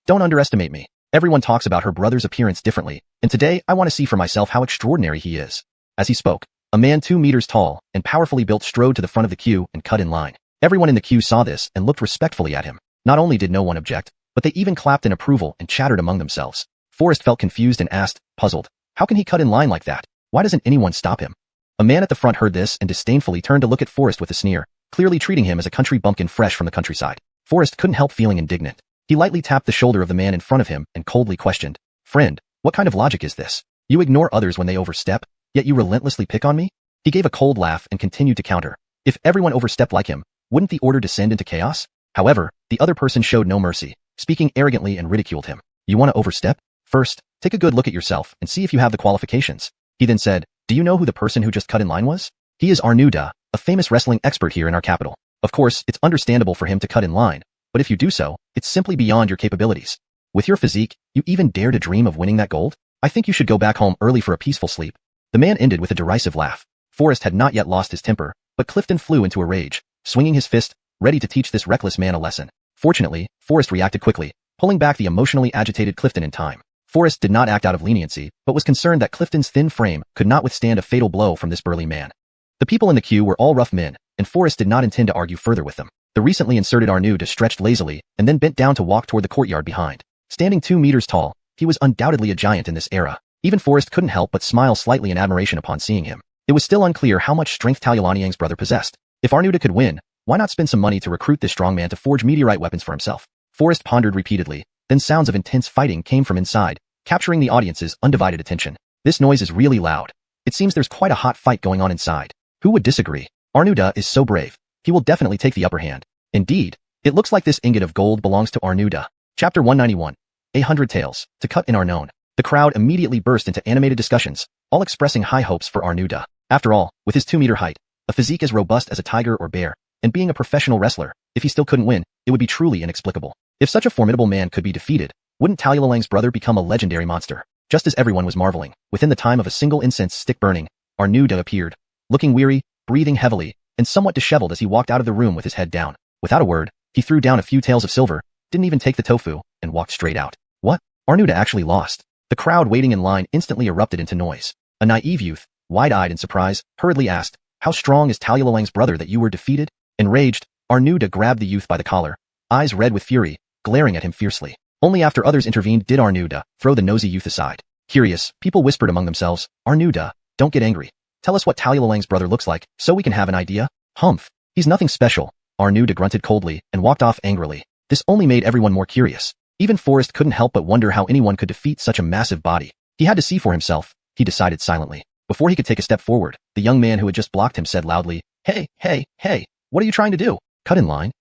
Don't underestimate me. Everyone talks about her brother's appearance differently, and today I want to see for myself how extraordinary he is. As he spoke, a man 2 meters tall and powerfully built strode to the front of the queue and cut in line. Everyone in the queue saw this and looked respectfully at him. Not only did no one object, but they even clapped in approval and chattered among themselves. Forrest felt confused and asked, puzzled, how can he cut in line like that? Why doesn't anyone stop him? A man at the front heard this and disdainfully turned to look at Forrest with a sneer, clearly treating him as a country bumpkin fresh from the countryside. Forrest couldn't help feeling indignant. He lightly tapped the shoulder of the man in front of him and coldly questioned, friend, what kind of logic is this? You ignore others when they overstep, yet you relentlessly pick on me? He gave a cold laugh and continued to counter. If everyone overstepped like him, wouldn't the order descend into chaos? However, the other person showed no mercy, speaking arrogantly and ridiculed him. You want to overstep? First, take a good look at yourself and see if you have the qualifications. He then said, do you know who the person who just cut in line was? He is Arnuda, a famous wrestling expert here in our capital. Of course, it's understandable for him to cut in line, but if you do so, It's simply beyond your capabilities. With your physique, you even dare to dream of winning that gold? I think you should go back home early for a peaceful sleep. The man ended with a derisive laugh. Forrest had not yet lost his temper, but Clifton flew into a rage, swinging his fist, ready to teach this reckless man a lesson. Fortunately, Forrest reacted quickly, pulling back the emotionally agitated Clifton in time. Forrest did not act out of leniency, but was concerned that Clifton's thin frame could not withstand a fatal blow from this burly man. The people in the queue were all rough men, and Forrest did not intend to argue further with them. The recently inserted Arnuda stretched lazily and then bent down to walk toward the courtyard behind. Standing 2 meters tall, he was undoubtedly a giant in this era. Even Forrest couldn't help but smile slightly in admiration upon seeing him. It was still unclear how much strength Taoyuan's brother possessed. If Arnuda could win, why not spend some money to recruit this strong man to forge meteorite weapons for himself? Forrest pondered repeatedly, then sounds of intense fighting came from inside, capturing the audience's undivided attention. This noise is really loud. It seems there's quite a hot fight going on inside. Who would disagree? Arnuda is so brave. He will definitely take the upper hand. Indeed, it looks like this ingot of gold belongs to Arnuda. Chapter 191. 100 Tales, to cut in are known. The crowd immediately burst into animated discussions, all expressing high hopes for Arnuda. After all, with his 2-meter height, a physique as robust as a tiger or bear, and being a professional wrestler, if he still couldn't win, it would be truly inexplicable. If such a formidable man could be defeated, wouldn't Taoyuan's brother become a legendary monster? Just as everyone was marveling, within the time of a single incense stick burning, Arnuda appeared, looking weary, breathing heavily, and somewhat disheveled as he walked out of the room with his head down. Without a word, he threw down a few taels of silver, didn't even take the tofu, and walked straight out. What? Arnuda actually lost. The crowd waiting in line instantly erupted into noise. A naive youth, wide-eyed in surprise, hurriedly asked, "How strong is Taoyuan's brother that you were defeated?" Enraged, Arnuda grabbed the youth by the collar, eyes red with fury, glaring at him fiercely. Only after others intervened did Arnuda throw the nosy youth aside. Curious, people whispered among themselves, "Arnuda, don't get angry. Tell us what Taoyuan's brother looks like, so we can have an idea." "Humph. He's nothing special." Arnuda grunted coldly and walked off angrily. This only made everyone more curious. Even Forrest couldn't help but wonder how anyone could defeat such a massive body. He had to see for himself, he decided silently. Before he could take a step forward, the young man who had just blocked him said loudly, "Hey, hey, hey, what are you trying to do? Cut in line."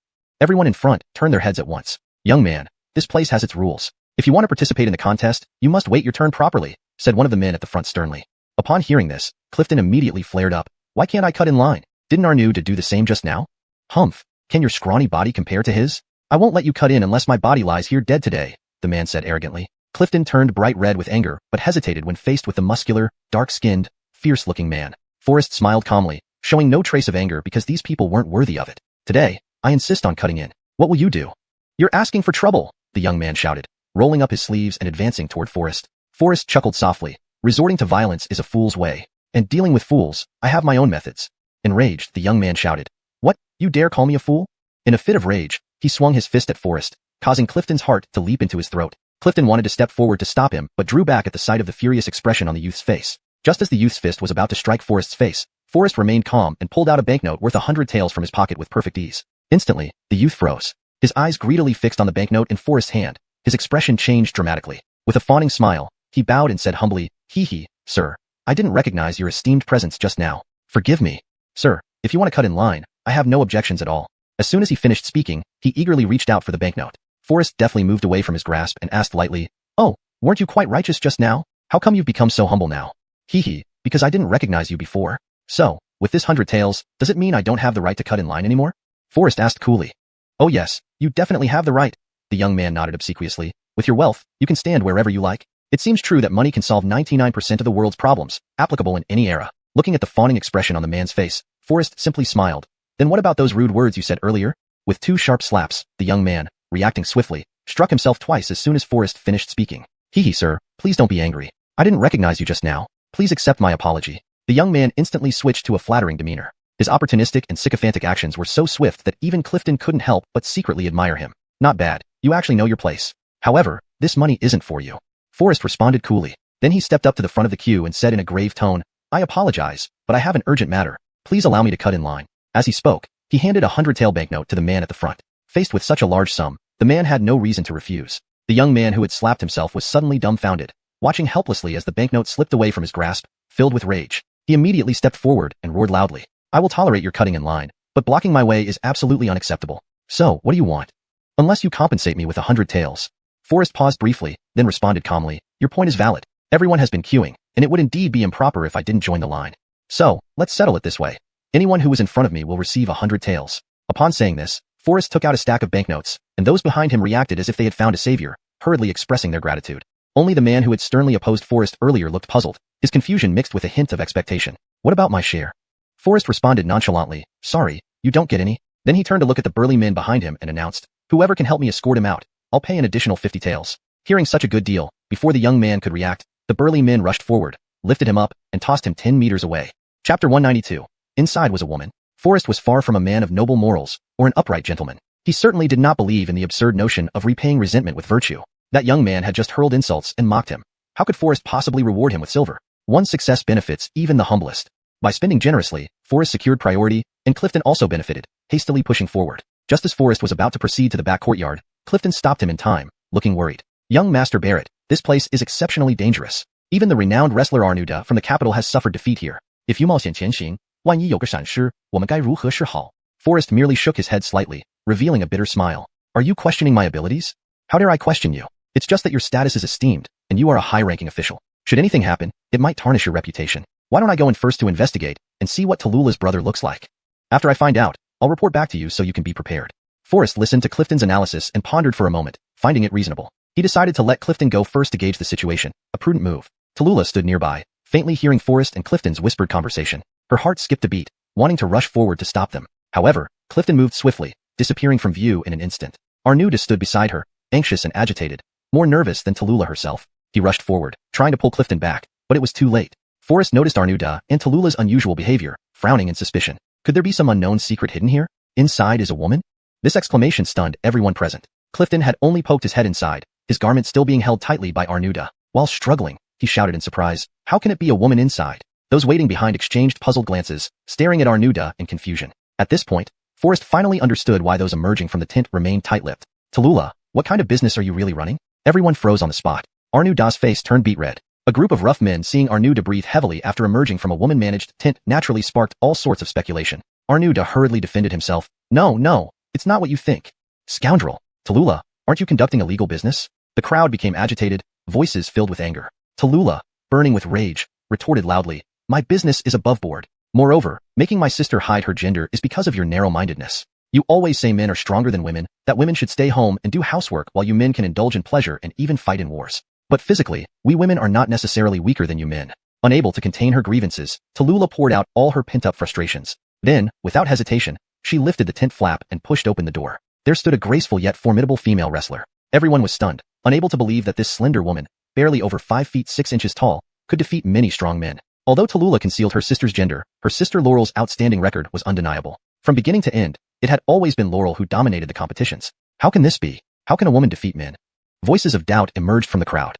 Everyone in front turned their heads at once. "Young man, this place has its rules. If you want to participate in the contest, you must wait your turn properly," said one of the men at the front sternly. Upon hearing this, Clifton immediately flared up. "Why can't I cut in line? Didn't Arnuda do the same just now?" "Humph, can your scrawny body compare to his? I won't let you cut in unless my body lies here dead today," the man said arrogantly. Clifton turned bright red with anger, but hesitated when faced with the muscular, dark-skinned, fierce-looking man. Forrest smiled calmly, showing no trace of anger because these people weren't worthy of it. "Today, I insist on cutting in. What will you do?" "You're asking for trouble," the young man shouted, rolling up his sleeves and advancing toward Forrest. Forrest chuckled softly. Resorting to violence is a fool's way. And dealing with fools, I have my own methods. Enraged, the young man shouted, "What, you dare call me a fool?" In a fit of rage, he swung his fist at Forrest, causing Clifton's heart to leap into his throat. Clifton wanted to step forward to stop him, but drew back at the sight of the furious expression on the youth's face. Just as the youth's fist was about to strike Forrest's face, Forrest remained calm and pulled out a banknote worth 100 taels from his pocket with perfect ease. Instantly, the youth froze. His eyes greedily fixed on the banknote in Forrest's hand. His expression changed dramatically. With a fawning smile, he bowed and said humbly, "Hee, sir, I didn't recognize your esteemed presence just now. Forgive me. Sir, if you want to cut in line, I have no objections at all." As soon as he finished speaking, he eagerly reached out for the banknote. Forrest deftly moved away from his grasp and asked lightly, "Oh, weren't you quite righteous just now? How come you've become so humble now?" "Hee, because I didn't recognize you before. So, with this 100 taels, does it mean I don't have the right to cut in line anymore?" Forrest asked coolly. "Oh yes, you definitely have the right." The young man nodded obsequiously. "With your wealth, you can stand wherever you like. It seems true that money can solve 99% of the world's problems, applicable in any era." Looking at the fawning expression on the man's face, Forrest simply smiled. "Then what about those rude words you said earlier?" With 2 sharp slaps, the young man, reacting swiftly, struck himself twice as soon as Forrest finished speaking. "Hee, sir, please don't be angry. I didn't recognize you just now. Please accept my apology." The young man instantly switched to a flattering demeanor. His opportunistic and sycophantic actions were so swift that even Clifton couldn't help but secretly admire him. "Not bad, you actually know your place. However, this money isn't for you." Forrest responded coolly. Then he stepped up to the front of the queue and said in a grave tone, "I apologize, but I have an urgent matter. Please allow me to cut in line." As he spoke, he handed a 100 tael banknote to the man at the front. Faced with such a large sum, the man had no reason to refuse. The young man who had slapped himself was suddenly dumbfounded, watching helplessly as the banknote slipped away from his grasp. Filled with rage, he immediately stepped forward and roared loudly, "I will tolerate your cutting in line, but blocking my way is absolutely unacceptable. So, what do you want? Unless you compensate me with 100 taels." Forrest paused briefly, then responded calmly, "Your point is valid. Everyone has been queuing, and it would indeed be improper if I didn't join the line. So, let's settle it this way. Anyone who was in front of me will receive 100 taels." Upon saying this, Forrest took out a stack of banknotes, and those behind him reacted as if they had found a savior, hurriedly expressing their gratitude. Only the man who had sternly opposed Forrest earlier looked puzzled, his confusion mixed with a hint of expectation. What about my share? Forrest responded nonchalantly, sorry, you don't get any. Then he turned to look at the burly men behind him and announced, whoever can help me escort him out, I'll pay an additional 50 taels. Hearing such a good deal, before the young man could react, the burly men rushed forward, lifted him up, and tossed him 10 meters away. Chapter 192. Inside was a woman. Forrest was far from a man of noble morals, or an upright gentleman. He certainly did not believe in the absurd notion of repaying resentment with virtue. That young man had just hurled insults and mocked him. How could Forrest possibly reward him with silver? One's success benefits even the humblest. By spending generously, Forrest secured priority, and Clifton also benefited, hastily pushing forward. Just as Forrest was about to proceed to the back courtyard, Clifton stopped him in time, looking worried. Young Master Barrett, this place is exceptionally dangerous. Even the renowned wrestler Arnuda from the capital has suffered defeat here. If you 冒险前行, 万一有个闪失, 我们该如何是好? Forrest merely shook his head slightly, revealing a bitter smile. Are you questioning my abilities? How dare I question you? It's just that your status is esteemed, and you are a high-ranking official. Should anything happen, it might tarnish your reputation. Why don't I go in first to investigate, and see what Tallulah's brother looks like? After I find out, I'll report back to you so you can be prepared. Forrest listened to Clifton's analysis and pondered for a moment, finding it reasonable. He decided to let Clifton go first to gauge the situation, a prudent move. Tallulah stood nearby, faintly hearing Forrest and Clifton's whispered conversation. Her heart skipped a beat, wanting to rush forward to stop them. However, Clifton moved swiftly, disappearing from view in an instant. Arnuda stood beside her, anxious and agitated, more nervous than Tallulah herself. He rushed forward, trying to pull Clifton back, but it was too late. Forrest noticed Arnuda and Tallulah's unusual behavior, frowning in suspicion. Could there be some unknown secret hidden here? Inside is a woman? This exclamation stunned everyone present. Clifton had only poked his head inside, his garment still being held tightly by Arnuda. While struggling, he shouted in surprise, how can it be a woman inside? Those waiting behind exchanged puzzled glances, staring at Arnuda in confusion. At this point, Forrest finally understood why those emerging from the tent remained tight-lipped. Tallulah, what kind of business are you really running? Everyone froze on the spot. Arnuda's face turned beet red. A group of rough men seeing Arnuda breathe heavily after emerging from a woman-managed tent naturally sparked all sorts of speculation. Arnuda hurriedly defended himself. No, it's not what you think. Scoundrel. Tallulah, aren't you conducting illegal business? The crowd became agitated, voices filled with anger. Tallulah, burning with rage, retorted loudly, my business is above board. Moreover, making my sister hide her gender is because of your narrow-mindedness. You always say men are stronger than women, that women should stay home and do housework while you men can indulge in pleasure and even fight in wars. But physically, we women are not necessarily weaker than you men. Unable to contain her grievances, Tallulah poured out all her pent-up frustrations. Then, without hesitation, she lifted the tent flap and pushed open the door. There stood a graceful yet formidable female wrestler. Everyone was stunned, unable to believe that this slender woman, barely over 5 feet 6 inches tall, could defeat many strong men. Although Tallulah concealed her sister's gender, her sister Laurel's outstanding record was undeniable. From beginning to end, it had always been Laurel who dominated the competitions. How can this be? How can a woman defeat men? Voices of doubt emerged from the crowd.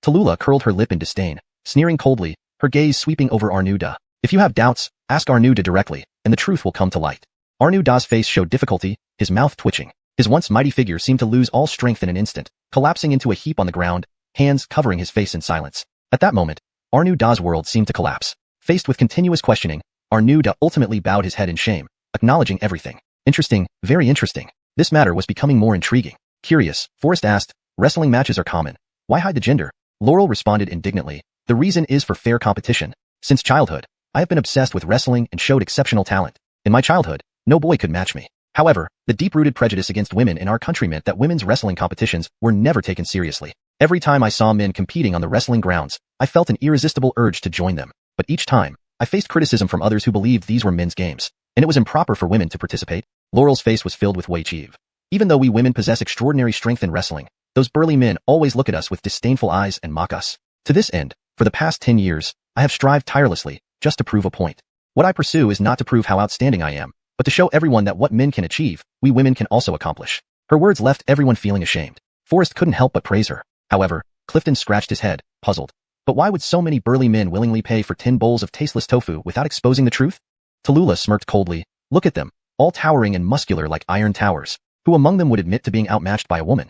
Tallulah curled her lip in disdain, sneering coldly, her gaze sweeping over Arnuda. If you have doubts, ask Arnuda directly, and the truth will come to light. Arnuda's face showed difficulty, his mouth twitching. His once mighty figure seemed to lose all strength in an instant, collapsing into a heap on the ground, hands covering his face in silence. At that moment, Arnuda's world seemed to collapse. Faced with continuous questioning, Arnuda ultimately bowed his head in shame, acknowledging everything. Interesting, very interesting. This matter was becoming more intriguing. Curious, Forrest asked, wrestling matches are common. Why hide the gender? Laurel responded indignantly, the reason is for fair competition. Since childhood, I have been obsessed with wrestling and showed exceptional talent. In my childhood, no boy could match me. However, the deep-rooted prejudice against women in our country meant that women's wrestling competitions were never taken seriously. Every time I saw men competing on the wrestling grounds, I felt an irresistible urge to join them. But each time, I faced criticism from others who believed these were men's games, and it was improper for women to participate. Laurel's face was filled with Weiqive. Even though we women possess extraordinary strength in wrestling, those burly men always look at us with disdainful eyes and mock us. To this end, for the past 10 years, I have strived tirelessly, just to prove a point. What I pursue is not to prove how outstanding I am, but to show everyone that what men can achieve, we women can also accomplish. Her words left everyone feeling ashamed. Forrest couldn't help but praise her. However, Clifton scratched his head, puzzled. But why would so many burly men willingly pay for 10 bowls of tasteless tofu without exposing the truth? Tallulah smirked coldly. Look at them, all towering and muscular like iron towers. Who among them would admit to being outmatched by a woman?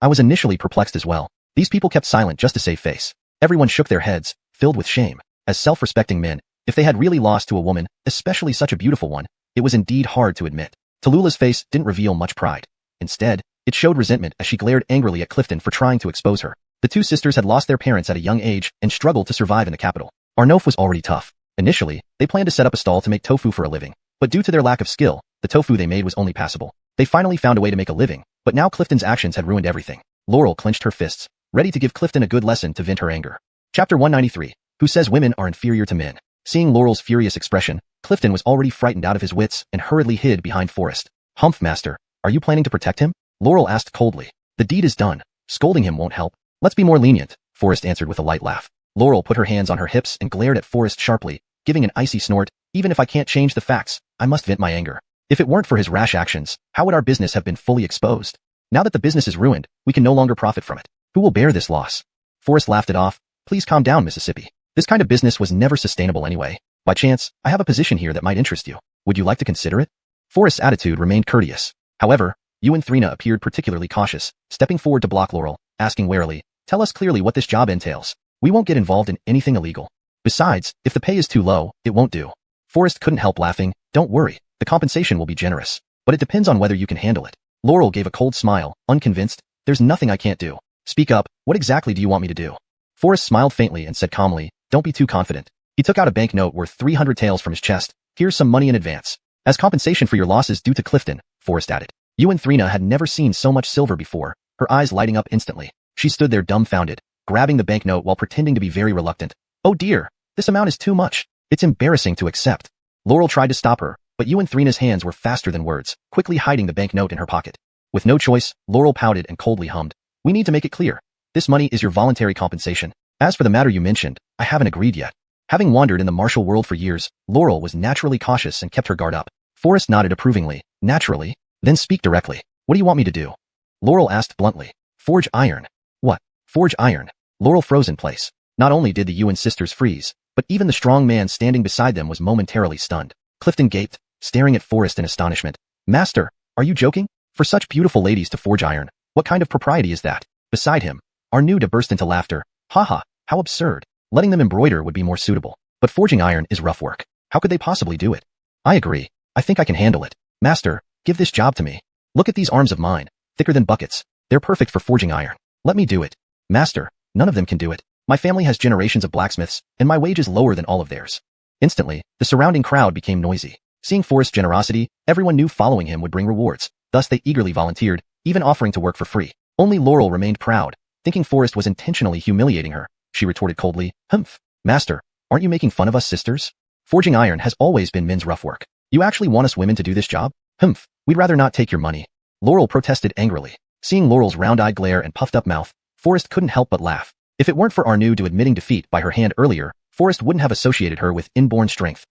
I was initially perplexed as well. These people kept silent just to save face. Everyone shook their heads, filled with shame. As self-respecting men, if they had really lost to a woman, especially such a beautiful one, it was indeed hard to admit. Tallulah's face didn't reveal much pride. Instead, it showed resentment as she glared angrily at Clifton for trying to expose her. The two sisters had lost their parents at a young age and struggled to survive in the capital. Arnof was already tough. Initially, they planned to set up a stall to make tofu for a living, but due to their lack of skill, the tofu they made was only passable. They finally found a way to make a living, but now Clifton's actions had ruined everything. Laurel clenched her fists, ready to give Clifton a good lesson to vent her anger. Chapter 193. Who says women are inferior to men? Seeing Laurel's furious expression, Clifton was already frightened out of his wits and hurriedly hid behind Forrest. Humph, master, are you planning to protect him? Laurel asked coldly. The deed is done. Scolding him won't help. Let's be more lenient, Forrest answered with a light laugh. Laurel put her hands on her hips and glared at Forrest sharply, giving an icy snort. Even if I can't change the facts, I must vent my anger. If it weren't for his rash actions, how would our business have been fully exposed? Now that the business is ruined, we can no longer profit from it. Who will bear this loss? Forrest laughed it off. Please calm down, Mississippi. This kind of business was never sustainable anyway. By chance, I have a position here that might interest you. Would you like to consider it? Forrest's attitude remained courteous. However, Xuanhuan appeared particularly cautious, stepping forward to block Laurel, asking warily, tell us clearly what this job entails. We won't get involved in anything illegal. Besides, if the pay is too low, it won't do. Forrest couldn't help laughing. Don't worry, the compensation will be generous. But it depends on whether you can handle it. Laurel gave a cold smile, unconvinced. There's nothing I can't do. Speak up, what exactly do you want me to do? Forrest smiled faintly and said calmly, don't be too confident. He took out a banknote worth 300 taels from his chest. Here's some money in advance. As compensation for your losses due to Clifton, Forrest added. Xuanhuan had never seen so much silver before, her eyes lighting up instantly. She stood there dumbfounded, grabbing the banknote while pretending to be very reluctant. Oh dear, this amount is too much. It's embarrassing to accept. Laurel tried to stop her, but Xuanhuan's hands were faster than words, quickly hiding the banknote in her pocket. With no choice, Laurel pouted and coldly hummed. We need to make it clear. This money is your voluntary compensation. As for the matter you mentioned, I haven't agreed yet. Having wandered in the martial world for years, Laurel was naturally cautious and kept her guard up. Forrest nodded approvingly. Naturally. Then speak directly. What do you want me to do? Laurel asked bluntly. Forge iron. What? Forge iron? Laurel froze in place. Not only did the Yuan sisters freeze, but even the strong man standing beside them was momentarily stunned. Clifton gaped, staring at Forrest in astonishment. Master, are you joking? For such beautiful ladies to forge iron, what kind of propriety is that? Beside him, Arnuda burst into laughter. Haha, how absurd. Letting them embroider would be more suitable. But forging iron is rough work. How could they possibly do it? I agree. I think I can handle it. Master, give this job to me. Look at these arms of mine, thicker than buckets. They're perfect for forging iron. Let me do it. Master, none of them can do it. My family has generations of blacksmiths, and my wage is lower than all of theirs. Instantly, the surrounding crowd became noisy. Seeing Forrest's generosity, everyone knew following him would bring rewards. Thus they eagerly volunteered, even offering to work for free. Only Laurel remained proud, thinking Forrest was intentionally humiliating her. She retorted coldly, Humph. Master, aren't you making fun of us sisters? Forging iron has always been men's rough work. You actually want us women to do this job? Humph. We'd rather not take your money. Laurel protested angrily. Seeing Laurel's round-eyed glare and puffed-up mouth, Forrest couldn't help but laugh. If it weren't for Arnuda admitting defeat by her hand earlier, Forrest wouldn't have associated her with inborn strength.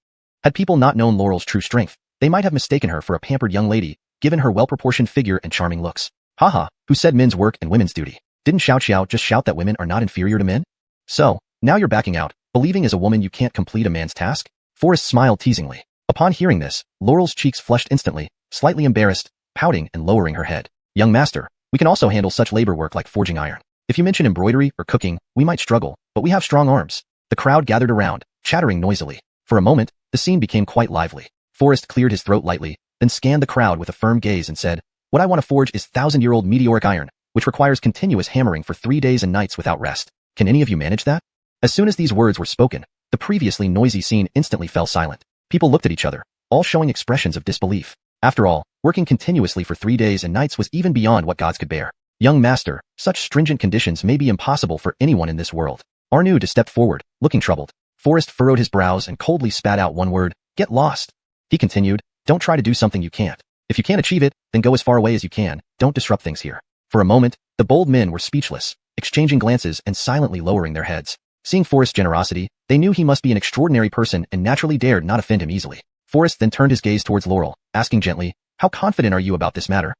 Had people not known Laurel's true strength, they might have mistaken her for a pampered young lady, given her well-proportioned figure and charming looks. Haha, who said men's work and women's duty? Didn't Xiao just shout that women are not inferior to men? So, now you're backing out, believing as a woman you can't complete a man's task? Forrest smiled teasingly. Upon hearing this, Laurel's cheeks flushed instantly, slightly embarrassed, pouting and lowering her head. Young master, we can also handle such labor work like forging iron. If you mention embroidery or cooking, we might struggle, but we have strong arms. The crowd gathered around, chattering noisily. For a moment, the scene became quite lively. Forrest cleared his throat lightly, then scanned the crowd with a firm gaze and said, What I want to forge is 1,000-year-old meteoric iron, which requires continuous hammering for 3 days and nights without rest. Can any of you manage that? As soon as these words were spoken, the previously noisy scene instantly fell silent. People looked at each other, all showing expressions of disbelief. After all, working continuously for 3 days and nights was even beyond what gods could bear. Young master, such stringent conditions may be impossible for anyone in this world. Arnuda stepped forward, looking troubled. Forrest furrowed his brows and coldly spat out one word, get lost. He continued, don't try to do something you can't. If you can't achieve it, then go as far away as you can. Don't disrupt things here. For a moment, the bold men were speechless, exchanging glances and silently lowering their heads. Seeing Forrest's generosity, they knew he must be an extraordinary person and naturally dared not offend him easily. Forrest then turned his gaze towards Laurel, asking gently, how confident are you about this matter?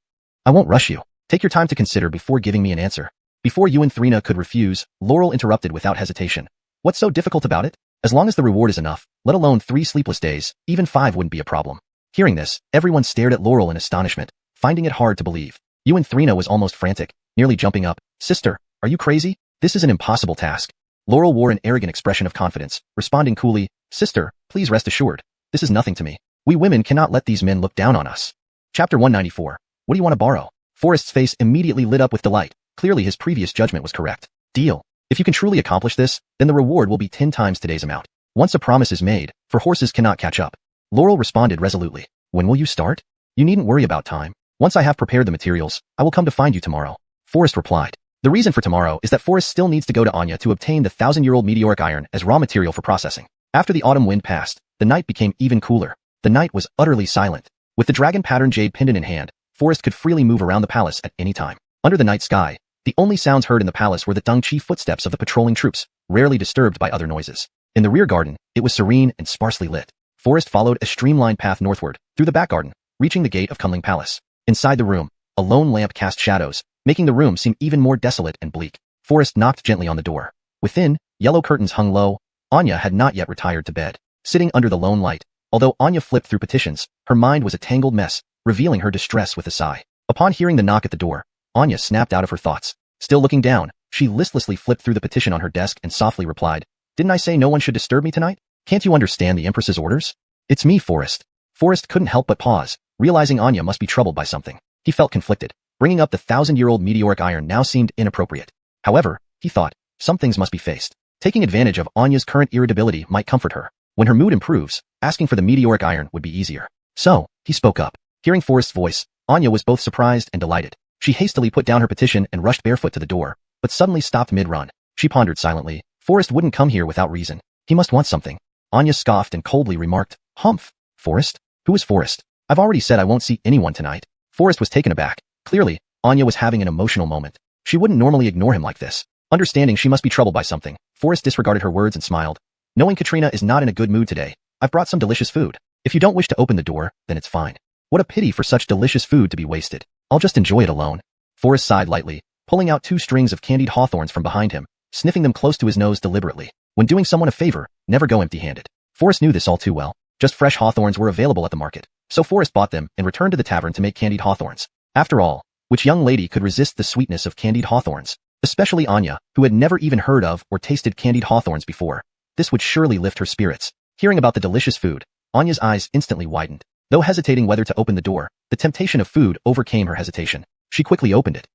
I won't rush you. Take your time to consider before giving me an answer. Before Xuanhuan could refuse, Laurel interrupted without hesitation. What's so difficult about it? As long as the reward is enough, let alone 3 sleepless days, even 5 wouldn't be a problem. Hearing this, everyone stared at Laurel in astonishment, finding it hard to believe. Xuanhuan was almost frantic, nearly jumping up. Sister, are you crazy? This is an impossible task. Laurel wore an arrogant expression of confidence, responding coolly, Sister, please rest assured. This is nothing to me. We women cannot let these men look down on us. Chapter 194. What do you want to borrow? Forrest's face immediately lit up with delight. Clearly his previous judgment was correct. Deal. If you can truly accomplish this, then the reward will be 10 times today's amount. Once a promise is made, for horses cannot catch up. Laurel responded resolutely. When will you start? You needn't worry about time. Once I have prepared the materials, I will come to find you tomorrow. Forrest replied. The reason for tomorrow is that Forrest still needs to go to Anya to obtain the 1,000-year-old meteoric iron as raw material for processing. After the autumn wind passed, the night became even cooler. The night was utterly silent. With the dragon-patterned jade pendant in hand, Forrest could freely move around the palace at any time. Under the night sky, the only sounds heard in the palace were the Dengqi footsteps of the patrolling troops, rarely disturbed by other noises. In the rear garden, it was serene and sparsely lit. Forrest followed a streamlined path northward, through the back garden, reaching the gate of Kunling Palace. Inside the room, a lone lamp cast shadows, making the room seem even more desolate and bleak. Forrest knocked gently on the door. Within, yellow curtains hung low. Anya had not yet retired to bed. Sitting under the lone light, although Anya flipped through petitions, her mind was a tangled mess, revealing her distress with a sigh. Upon hearing the knock at the door, Anya snapped out of her thoughts. Still looking down, she listlessly flipped through the petition on her desk and softly replied, "Didn't I say no one should disturb me tonight? Can't you understand the Empress's orders?" "It's me, Forrest." Forrest couldn't help but pause, realizing Anya must be troubled by something. He felt conflicted. Bringing up the 1,000-year-old meteoric iron now seemed inappropriate. However, he thought, some things must be faced. Taking advantage of Anya's current irritability might comfort her. When her mood improves, asking for the meteoric iron would be easier. So, he spoke up. Hearing Forrest's voice, Anya was both surprised and delighted. She hastily put down her petition and rushed barefoot to the door, but suddenly stopped mid-run. She pondered silently. Forrest wouldn't come here without reason. He must want something. Anya scoffed and coldly remarked, "Humph. Forrest? Who is Forrest? I've already said I won't see anyone tonight." Forrest was taken aback. Clearly, Anya was having an emotional moment. She wouldn't normally ignore him like this. Understanding she must be troubled by something, Forrest disregarded her words and smiled. "Knowing Katrina is not in a good mood today, I've brought some delicious food. If you don't wish to open the door, then it's fine. What a pity for such delicious food to be wasted. I'll just enjoy it alone." Forrest sighed lightly, pulling out 2 strings of candied hawthorns from behind him, sniffing them close to his nose deliberately. When doing someone a favor, never go empty-handed. Forrest knew this all too well. Just fresh hawthorns were available at the market, so Forrest bought them and returned to the tavern to make candied hawthorns. After all, which young lady could resist the sweetness of candied hawthorns? Especially Anya, who had never even heard of or tasted candied hawthorns before. This would surely lift her spirits. Hearing about the delicious food, Anya's eyes instantly widened. Though hesitating whether to open the door, the temptation of food overcame her hesitation. She quickly opened it.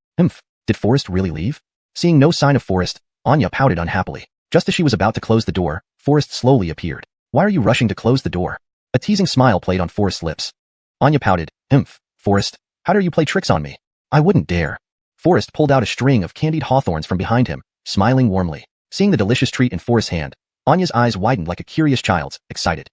Did Forrest really leave? Seeing no sign of Forrest, Anya pouted unhappily. Just as she was about to close the door, Forrest slowly appeared. "Why are you rushing to close the door?" A teasing smile played on Forrest's lips. Anya pouted. Forrest, how dare you play tricks on me? I wouldn't dare." Forrest pulled out a string of candied hawthorns from behind him, smiling warmly. Seeing the delicious treat in Forrest's hand, Anya's eyes widened like a curious child's, excited.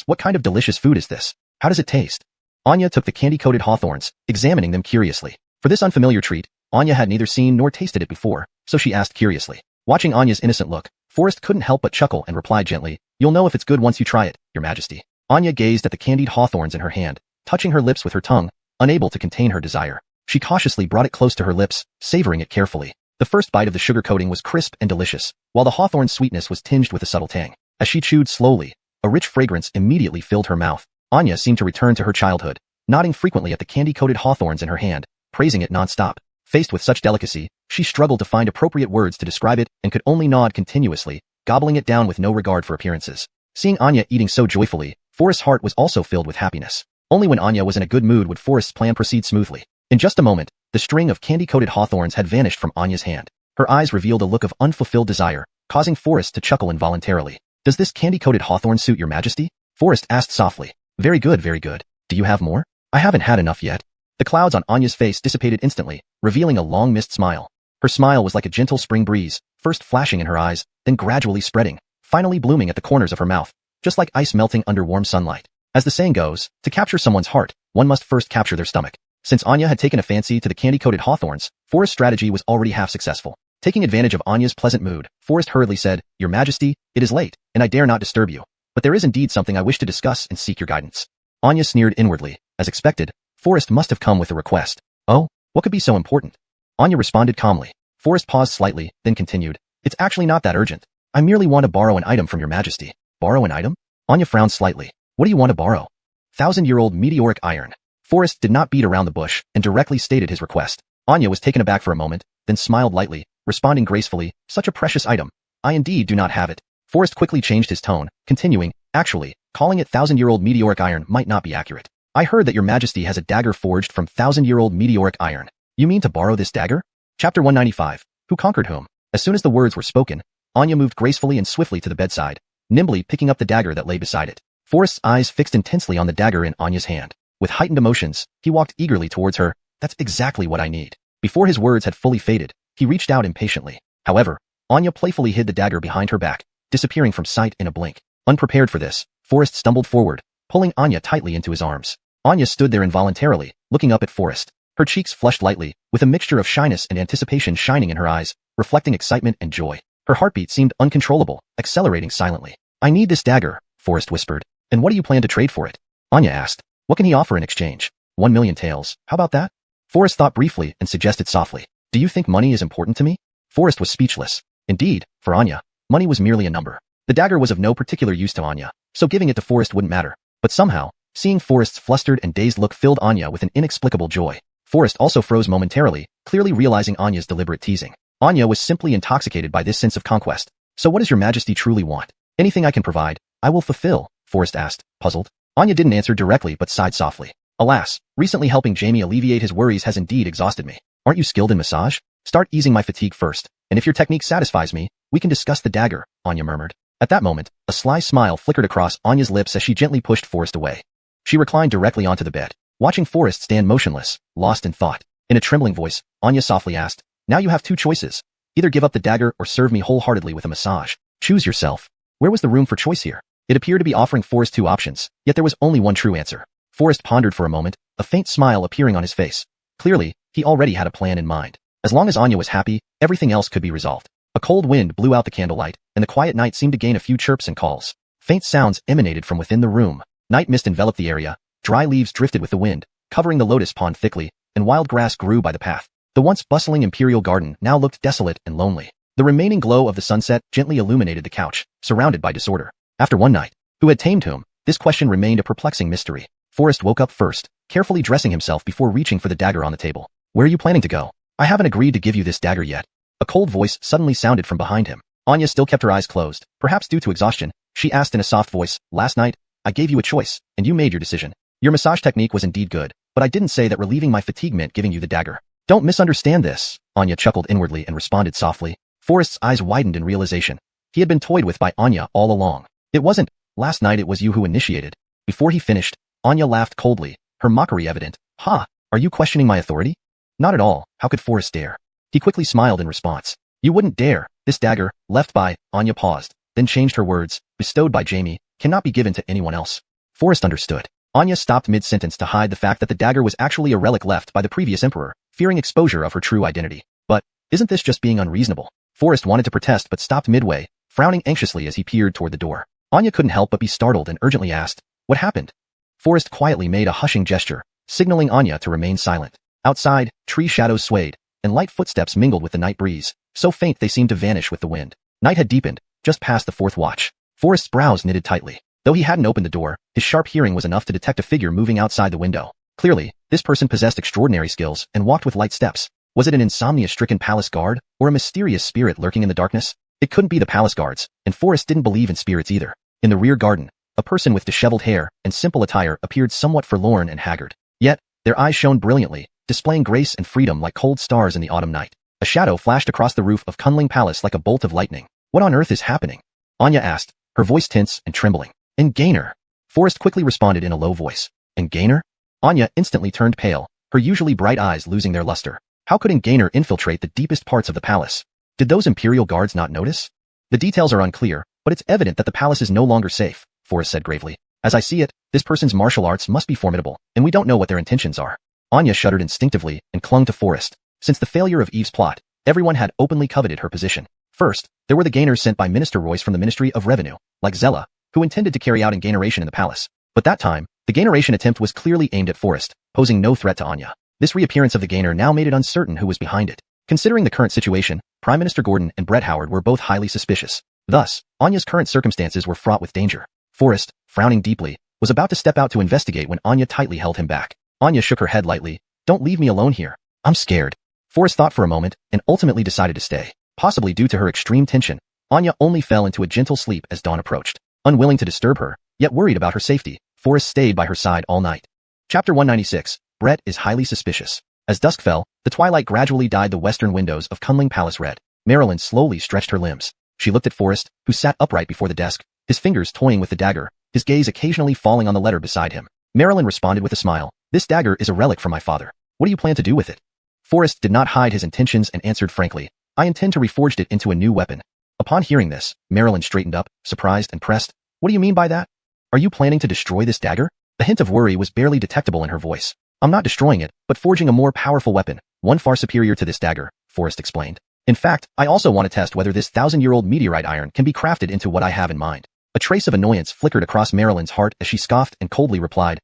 What kind of delicious food is this? How does it taste?" Anya took the candy-coated hawthorns, examining them curiously. For this unfamiliar treat, Anya had neither seen nor tasted it before, so she asked curiously. Watching Anya's innocent look, Forrest couldn't help but chuckle and replied gently, "You'll know if it's good once you try it, Your Majesty." Anya gazed at the candied hawthorns in her hand, touching her lips with her tongue, unable to contain her desire. She cautiously brought it close to her lips, savoring it carefully. The first bite of the sugar coating was crisp and delicious, while the hawthorn's sweetness was tinged with a subtle tang. As she chewed slowly, a rich fragrance immediately filled her mouth. Anya seemed to return to her childhood, nodding frequently at the candy-coated hawthorns in her hand, praising it non-stop. Faced with such delicacy, she struggled to find appropriate words to describe it and could only nod continuously, gobbling it down with no regard for appearances. Seeing Anya eating so joyfully, Forrest's heart was also filled with happiness. Only when Anya was in a good mood would Forrest's plan proceed smoothly. In just a moment, the string of candy-coated hawthorns had vanished from Anya's hand. Her eyes revealed a look of unfulfilled desire, causing Forrest to chuckle involuntarily. "Does this candy-coated hawthorn suit Your Majesty?" Forrest asked softly. Very good, very good. Do you have more?" "I haven't had enough yet." The clouds on Anya's face dissipated instantly, revealing a long-missed smile. Her smile was like a gentle spring breeze, first flashing in her eyes, then gradually spreading, finally blooming at the corners of her mouth, just like ice melting under warm sunlight. As the saying goes, to capture someone's heart, one must first capture their stomach. Since Anya had taken a fancy to the candy-coated hawthorns, Forrest's strategy was already half successful. Taking advantage of Anya's pleasant mood, Forrest hurriedly said, "Your Majesty, it is late, and I dare not disturb you. But there is indeed something I wish to discuss and seek your guidance." Anya sneered inwardly. As expected, Forrest must have come with a request. "Oh, what could be so important?" Anya responded calmly. Forrest paused slightly, then continued, "It's actually not that urgent. I merely want to borrow an item from Your Majesty." "Borrow an item?" Anya frowned slightly. "What do you want to borrow?" 1,000-year-old meteoric iron. Forrest did not beat around the bush and directly stated his request. Anya was taken aback for a moment, then smiled lightly, responding gracefully, "Such a precious item. I indeed do not have it." Forrest quickly changed his tone, continuing, "Actually, calling it 1,000-year-old meteoric iron might not be accurate. I heard that Your Majesty has a dagger forged from 1,000-year-old meteoric iron. You mean to borrow this dagger?" Chapter 195. Who conquered whom? As soon as the words were spoken, Anya moved gracefully and swiftly to the bedside, nimbly picking up the dagger that lay beside it. Forrest's eyes fixed intensely on the dagger in Anya's hand. With heightened emotions, he walked eagerly towards her. That's exactly what I need. Before his words had fully faded, he reached out impatiently. However, Anya playfully hid the dagger behind her back, disappearing from sight in a blink. Unprepared for this, Forrest stumbled forward, pulling Anya tightly into his arms. Anya stood there involuntarily, looking up at Forrest. Her cheeks flushed lightly, with a mixture of shyness and anticipation shining in her eyes, reflecting excitement and joy. Her heartbeat seemed uncontrollable, accelerating silently. I need this dagger, Forrest whispered. And what do you plan to trade for it? Anya asked. What can he offer in exchange? 1,000,000 taels, how about that? Forrest thought briefly and suggested softly. Do you think money is important to me? Forrest was speechless. Indeed, for Anya, money was merely a number. The dagger was of no particular use to Anya, so giving it to Forrest wouldn't matter. But somehow, seeing Forrest's flustered and dazed look filled Anya with an inexplicable joy. Forrest also froze momentarily, clearly realizing Anya's deliberate teasing. Anya was simply intoxicated by this sense of conquest. So what does your Majesty truly want? Anything I can provide, I will fulfill, Forrest asked, puzzled. Anya didn't answer directly but sighed softly. Alas, recently helping Jamie alleviate his worries has indeed exhausted me. Aren't you skilled in massage? Start easing my fatigue first, and if your technique satisfies me, we can discuss the dagger, Anya murmured. At that moment, a sly smile flickered across Anya's lips as she gently pushed Forrest away. She reclined directly onto the bed, watching Forrest stand motionless, lost in thought. In a trembling voice, Anya softly asked, Now you have two choices. Either give up the dagger or serve me wholeheartedly with a massage. Choose yourself. Where was the room for choice here? It appeared to be offering Forrest two options, yet there was only one true answer. Forrest pondered for a moment, a faint smile appearing on his face. Clearly, he already had a plan in mind. As long as Anya was happy, everything else could be resolved. A cold wind blew out the candlelight, and the quiet night seemed to gain a few chirps and calls. Faint sounds emanated from within the room. Night mist enveloped the area, dry leaves drifted with the wind, covering the lotus pond thickly, and wild grass grew by the path. The once bustling imperial garden now looked desolate and lonely. The remaining glow of the sunset gently illuminated the couch, surrounded by disorder. After one night, who had tamed whom? This question remained a perplexing mystery. Forrest woke up first, carefully dressing himself before reaching for the dagger on the table. Where are you planning to go? I haven't agreed to give you this dagger yet. A cold voice suddenly sounded from behind him. Anya still kept her eyes closed, perhaps due to exhaustion. She asked in a soft voice, Last night, I gave you a choice, and you made your decision. Your massage technique was indeed good, but I didn't say that relieving my fatigue meant giving you the dagger. Don't misunderstand this, Anya chuckled inwardly and responded softly. Forrest's eyes widened in realization. He had been toyed with by Anya all along. It wasn't, last night it was you who initiated. Before he finished, Anya laughed coldly, her mockery evident. Ha, are you questioning my authority? Not at all, how could Forrest dare? He quickly smiled in response. You wouldn't dare. This dagger, left by, Anya paused, then changed her words, bestowed by Jamie, cannot be given to anyone else. Forrest understood. Anya stopped mid-sentence to hide the fact that the dagger was actually a relic left by the previous emperor, fearing exposure of her true identity. But, isn't this just being unreasonable? Forrest wanted to protest but stopped midway, frowning anxiously as he peered toward the door. Anya couldn't help but be startled and urgently asked, What happened? Forrest quietly made a hushing gesture, signaling Anya to remain silent. Outside, tree shadows swayed, and light footsteps mingled with the night breeze, so faint they seemed to vanish with the wind. Night had deepened, just past the fourth watch. Forrest's brows knitted tightly. Though he hadn't opened the door, his sharp hearing was enough to detect a figure moving outside the window. Clearly, this person possessed extraordinary skills and walked with light steps. Was it an insomnia-stricken palace guard, or a mysterious spirit lurking in the darkness? It couldn't be the palace guards, and Forrest didn't believe in spirits either. In the rear garden, a person with disheveled hair and simple attire appeared somewhat forlorn and haggard. Yet, their eyes shone brilliantly, displaying grace and freedom like cold stars in the autumn night. A shadow flashed across the roof of Kunling Palace like a bolt of lightning. What on earth is happening? Anya asked, her voice tense and trembling. Gainer. Forrest quickly responded in a low voice. Gainer? Anya instantly turned pale, her usually bright eyes losing their luster. How could Gainer infiltrate the deepest parts of the palace? Did those imperial guards not notice? The details are unclear, but it's evident that the palace is no longer safe, Forrest said gravely. As I see it, this person's martial arts must be formidable, and we don't know what their intentions are. Anya shuddered instinctively and clung to Forrest. Since the failure of Eve's plot, everyone had openly coveted her position. First, there were the gainers sent by Minister Royce from the Ministry of Revenue, like Zella, who intended to carry out engaineration in the palace. But that time, the gaineration attempt was clearly aimed at Forrest, posing no threat to Anya. This reappearance of the gainer now made it uncertain who was behind it. Considering the current situation, Prime Minister Gordon and Brett Howard were both highly suspicious. Thus, Anya's current circumstances were fraught with danger. Forrest, frowning deeply, was about to step out to investigate when Anya tightly held him back. Anya shook her head lightly. Don't leave me alone here. I'm scared. Forrest thought for a moment and ultimately decided to stay. Possibly due to her extreme tension, Anya only fell into a gentle sleep as dawn approached. Unwilling to disturb her, yet worried about her safety, Forrest stayed by her side all night. Chapter 196, Brett is highly suspicious. As dusk fell, the twilight gradually dyed the western windows of Kunling Palace red. Marilyn slowly stretched her limbs. She looked at Forrest, who sat upright before the desk, his fingers toying with the dagger, his gaze occasionally falling on the letter beside him. Marilyn responded with a smile. This dagger is a relic from my father. What do you plan to do with it? Forrest did not hide his intentions and answered frankly. I intend to reforge it into a new weapon. Upon hearing this, Marilyn straightened up, surprised and pressed. What do you mean by that? Are you planning to destroy this dagger? A hint of worry was barely detectable in her voice. I'm not destroying it, but forging a more powerful weapon, one far superior to this dagger, Forrest explained. In fact, I also want to test whether this 1,000-year-old meteorite iron can be crafted into what I have in mind. A trace of annoyance flickered across Marilyn's heart as she scoffed and coldly replied,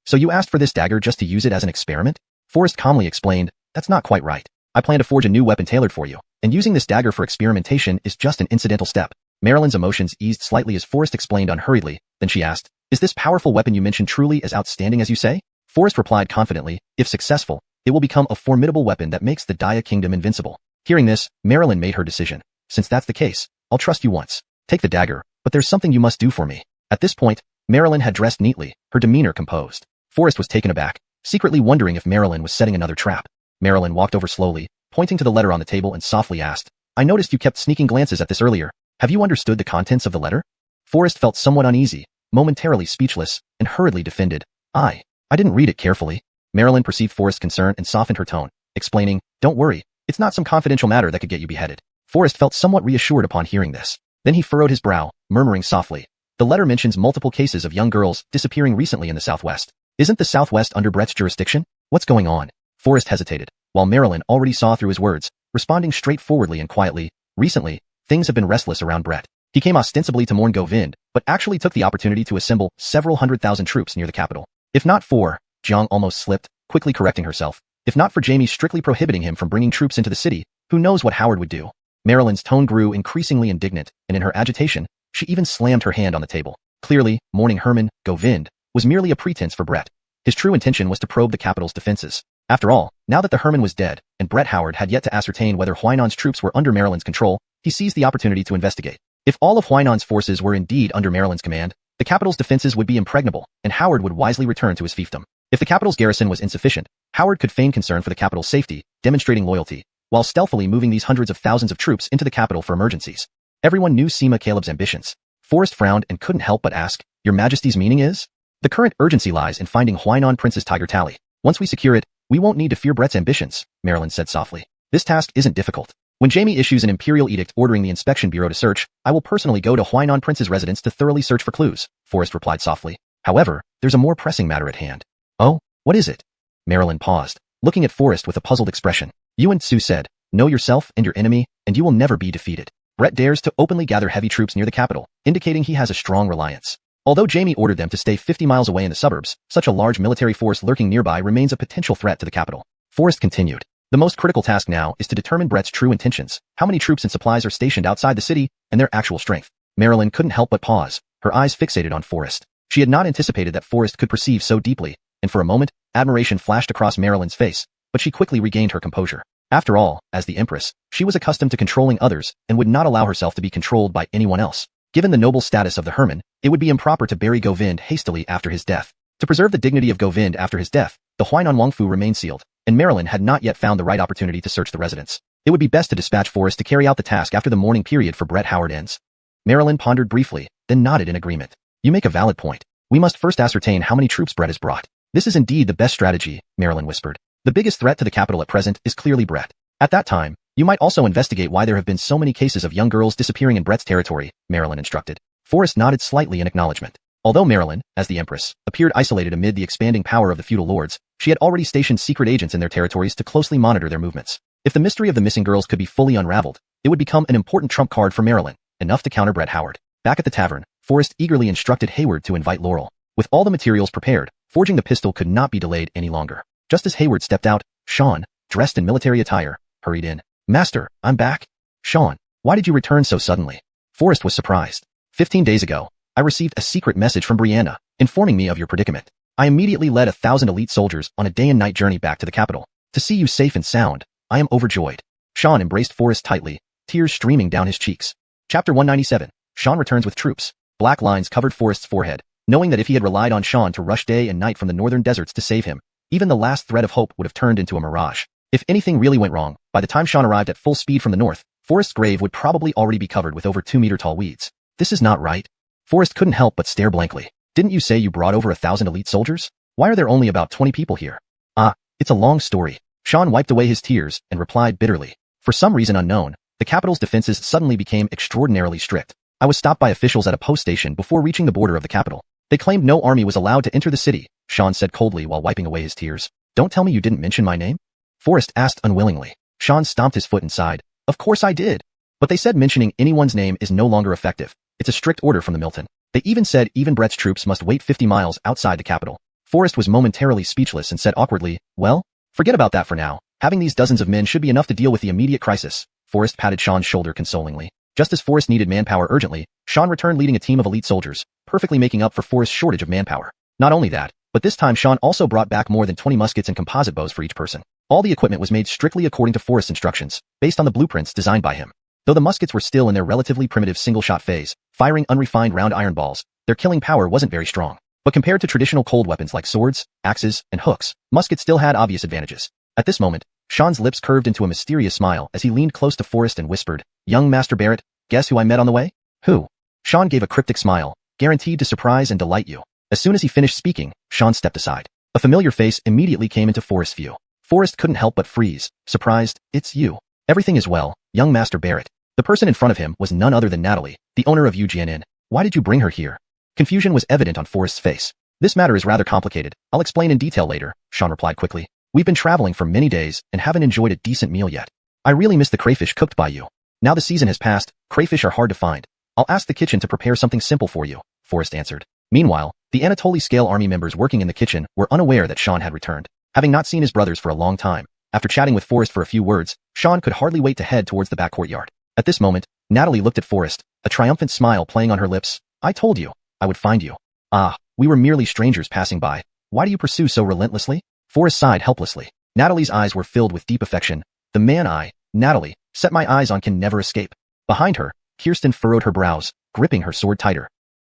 so you asked for this dagger just to use it as an experiment? Forrest calmly explained, that's not quite right. I plan to forge a new weapon tailored for you, and using this dagger for experimentation is just an incidental step. Marilyn's emotions eased slightly as Forrest explained unhurriedly, then she asked, is this powerful weapon you mentioned truly as outstanding as you say? Forrest replied confidently, if successful, it will become a formidable weapon that makes the Daya kingdom invincible. Hearing this, Marilyn made her decision. Since that's the case, I'll trust you once. Take the dagger, but there's something you must do for me. At this point, Marilyn had dressed neatly, her demeanor composed. Forrest was taken aback, secretly wondering if Marilyn was setting another trap. Marilyn walked over slowly, pointing to the letter on the table and softly asked, I noticed you kept sneaking glances at this earlier. Have you understood the contents of the letter? Forrest felt somewhat uneasy, momentarily speechless, and hurriedly defended. I didn't read it carefully. Marilyn perceived Forrest's concern and softened her tone, explaining, don't worry, it's not some confidential matter that could get you beheaded. Forrest felt somewhat reassured upon hearing this. Then he furrowed his brow, murmuring softly. The letter mentions multiple cases of young girls disappearing recently in the Southwest. Isn't the Southwest under Brett's jurisdiction? What's going on? Forrest hesitated, while Marilyn already saw through his words, responding straightforwardly and quietly. Recently, things have been restless around Brett. He came ostensibly to mourn Govind, but actually took the opportunity to assemble several 100,000 troops near the capital. If not for, Jiang almost slipped, quickly correcting herself. If not for Jamie strictly prohibiting him from bringing troops into the city, who knows what Howard would do? Marilyn's tone grew increasingly indignant, and in her agitation, she even slammed her hand on the table. Clearly, mourning Herman, Govind, was merely a pretense for Brett. His true intention was to probe the capital's defenses. After all, now that the Herman was dead, and Brett Howard had yet to ascertain whether Huainan's troops were under Marilyn's control, he seized the opportunity to investigate. If all of Huainan's forces were indeed under Marilyn's command, the capital's defenses would be impregnable, and Howard would wisely return to his fiefdom. If the capital's garrison was insufficient, Howard could feign concern for the capital's safety, demonstrating loyalty, while stealthily moving these hundreds of thousands of troops into the capital for emergencies. Everyone knew Sima Caleb's ambitions. Forrest frowned and couldn't help but ask, Your Majesty's meaning is? The current urgency lies in finding Huainan Prince's tiger tally. Once we secure it, we won't need to fear Brett's ambitions, Marilyn said softly. This task isn't difficult. When Jamie issues an imperial edict ordering the inspection bureau to search, I will personally go to Huainan Prince's residence to thoroughly search for clues, Forrest replied softly. However, there's a more pressing matter at hand. Oh, what is it? Marilyn paused, looking at Forrest with a puzzled expression. Yuan Tzu said, know yourself and your enemy, and you will never be defeated. Brett dares to openly gather heavy troops near the capital, indicating he has a strong reliance. Although Jamie ordered them to stay 50 miles away in the suburbs, such a large military force lurking nearby remains a potential threat to the capital. Forrest continued. The most critical task now is to determine Brett's true intentions, how many troops and supplies are stationed outside the city, and their actual strength. Marilyn couldn't help but pause, her eyes fixated on Forrest. She had not anticipated that Forrest could perceive so deeply, and for a moment, admiration flashed across Marilyn's face, but she quickly regained her composure. After all, as the Empress, she was accustomed to controlling others and would not allow herself to be controlled by anyone else. Given the noble status of the Herman, it would be improper to bury Govind hastily after his death. To preserve the dignity of Govind after his death, the Huainan Wangfu remained sealed, and Marilyn had not yet found the right opportunity to search the residence. It would be best to dispatch Forrest to carry out the task after the mourning period for Brett Howard ends. Marilyn pondered briefly, then nodded in agreement. You make a valid point. We must first ascertain how many troops Brett has brought. This is indeed the best strategy, Marilyn whispered. The biggest threat to the capital at present is clearly Brett. At that time, you might also investigate why there have been so many cases of young girls disappearing in Brett's territory, Marilyn instructed. Forrest nodded slightly in acknowledgement. Although Marilyn, as the Empress, appeared isolated amid the expanding power of the feudal lords, she had already stationed secret agents in their territories to closely monitor their movements. If the mystery of the missing girls could be fully unraveled, it would become an important trump card for Marilyn, enough to counter Brett Howard. Back at the tavern, Forrest eagerly instructed Hayward to invite Laurel. With all the materials prepared, forging the pistol could not be delayed any longer. Just as Hayward stepped out, Sean, dressed in military attire, hurried in. Master, I'm back. Sean, why did you return so suddenly? Forrest was surprised. 15 days ago, I received a secret message from Brianna, informing me of your predicament. I immediately led 1,000 elite soldiers on a day and night journey back to the capital. To see you safe and sound, I am overjoyed. Sean embraced Forrest tightly, tears streaming down his cheeks. Chapter 197. Sean returns with troops. Black lines covered Forrest's forehead, knowing that if he had relied on Sean to rush day and night from the northern deserts to save him, even the last thread of hope would have turned into a mirage. If anything really went wrong, by the time Sean arrived at full speed from the north, Forrest's grave would probably already be covered with over 2-meter-tall weeds. This is not right. Forrest couldn't help but stare blankly. Didn't you say you brought over 1,000 elite soldiers? Why are there only about 20 people here? Ah, it's a long story. Xuan wiped away his tears and replied bitterly. For some reason unknown, the capital's defenses suddenly became extraordinarily strict. I was stopped by officials at a post station before reaching the border of the capital. They claimed no army was allowed to enter the city, Xuan said coldly while wiping away his tears. Don't tell me you didn't mention my name? Forrest asked unwillingly. Xuan stomped his foot and sighed. Of course I did. But they said mentioning anyone's name is no longer effective. It's a strict order from the Milton. They even said even Brett's troops must wait 50 miles outside the capital. Forrest was momentarily speechless and said awkwardly, well, forget about that for now. Having these dozens of men should be enough to deal with the immediate crisis. Forrest patted Xuan's shoulder consolingly. Just as Forrest needed manpower urgently, Xuan returned leading a team of elite soldiers, perfectly making up for Forrest's shortage of manpower. Not only that, but this time Xuan also brought back more than 20 muskets and composite bows for each person. All the equipment was made strictly according to Forrest's instructions, based on the blueprints designed by him. Though the muskets were still in their relatively primitive single-shot phase, firing unrefined round iron balls, their killing power wasn't very strong. But compared to traditional cold weapons like swords, axes, and hooks, muskets still had obvious advantages. At this moment, Xuan's lips curved into a mysterious smile as he leaned close to Forrest and whispered, Young Master Barrett, guess who I met on the way? Who? Xuan gave a cryptic smile, guaranteed to surprise and delight you. As soon as he finished speaking, Xuan stepped aside. A familiar face immediately came into Forrest's view. Forrest couldn't help but freeze, surprised. It's you. Everything is well, young Master Barrett. The person in front of him was none other than Natalie, the owner of Xiuxian. Why did you bring her here? Confusion was evident on Forrest's face. This matter is rather complicated. I'll explain in detail later, Xuan replied quickly. We've been traveling for many days and haven't enjoyed a decent meal yet. I really miss the crayfish cooked by you. Now the season has passed, crayfish are hard to find. I'll ask the kitchen to prepare something simple for you, Forrest answered. Meanwhile, the Anatoly scale army members working in the kitchen were unaware that Xuan had returned. Having not seen his brothers for a long time, after chatting with Forrest for a few words, Xuan could hardly wait to head towards the back courtyard. At this moment, Natalie looked at Forrest, a triumphant smile playing on her lips. I told you, I would find you. Ah, we were merely strangers passing by. Why do you pursue so relentlessly? Forrest sighed helplessly. Natalie's eyes were filled with deep affection. The man I, Natalie, set my eyes on can never escape. Behind her, Kirsten furrowed her brows, gripping her sword tighter.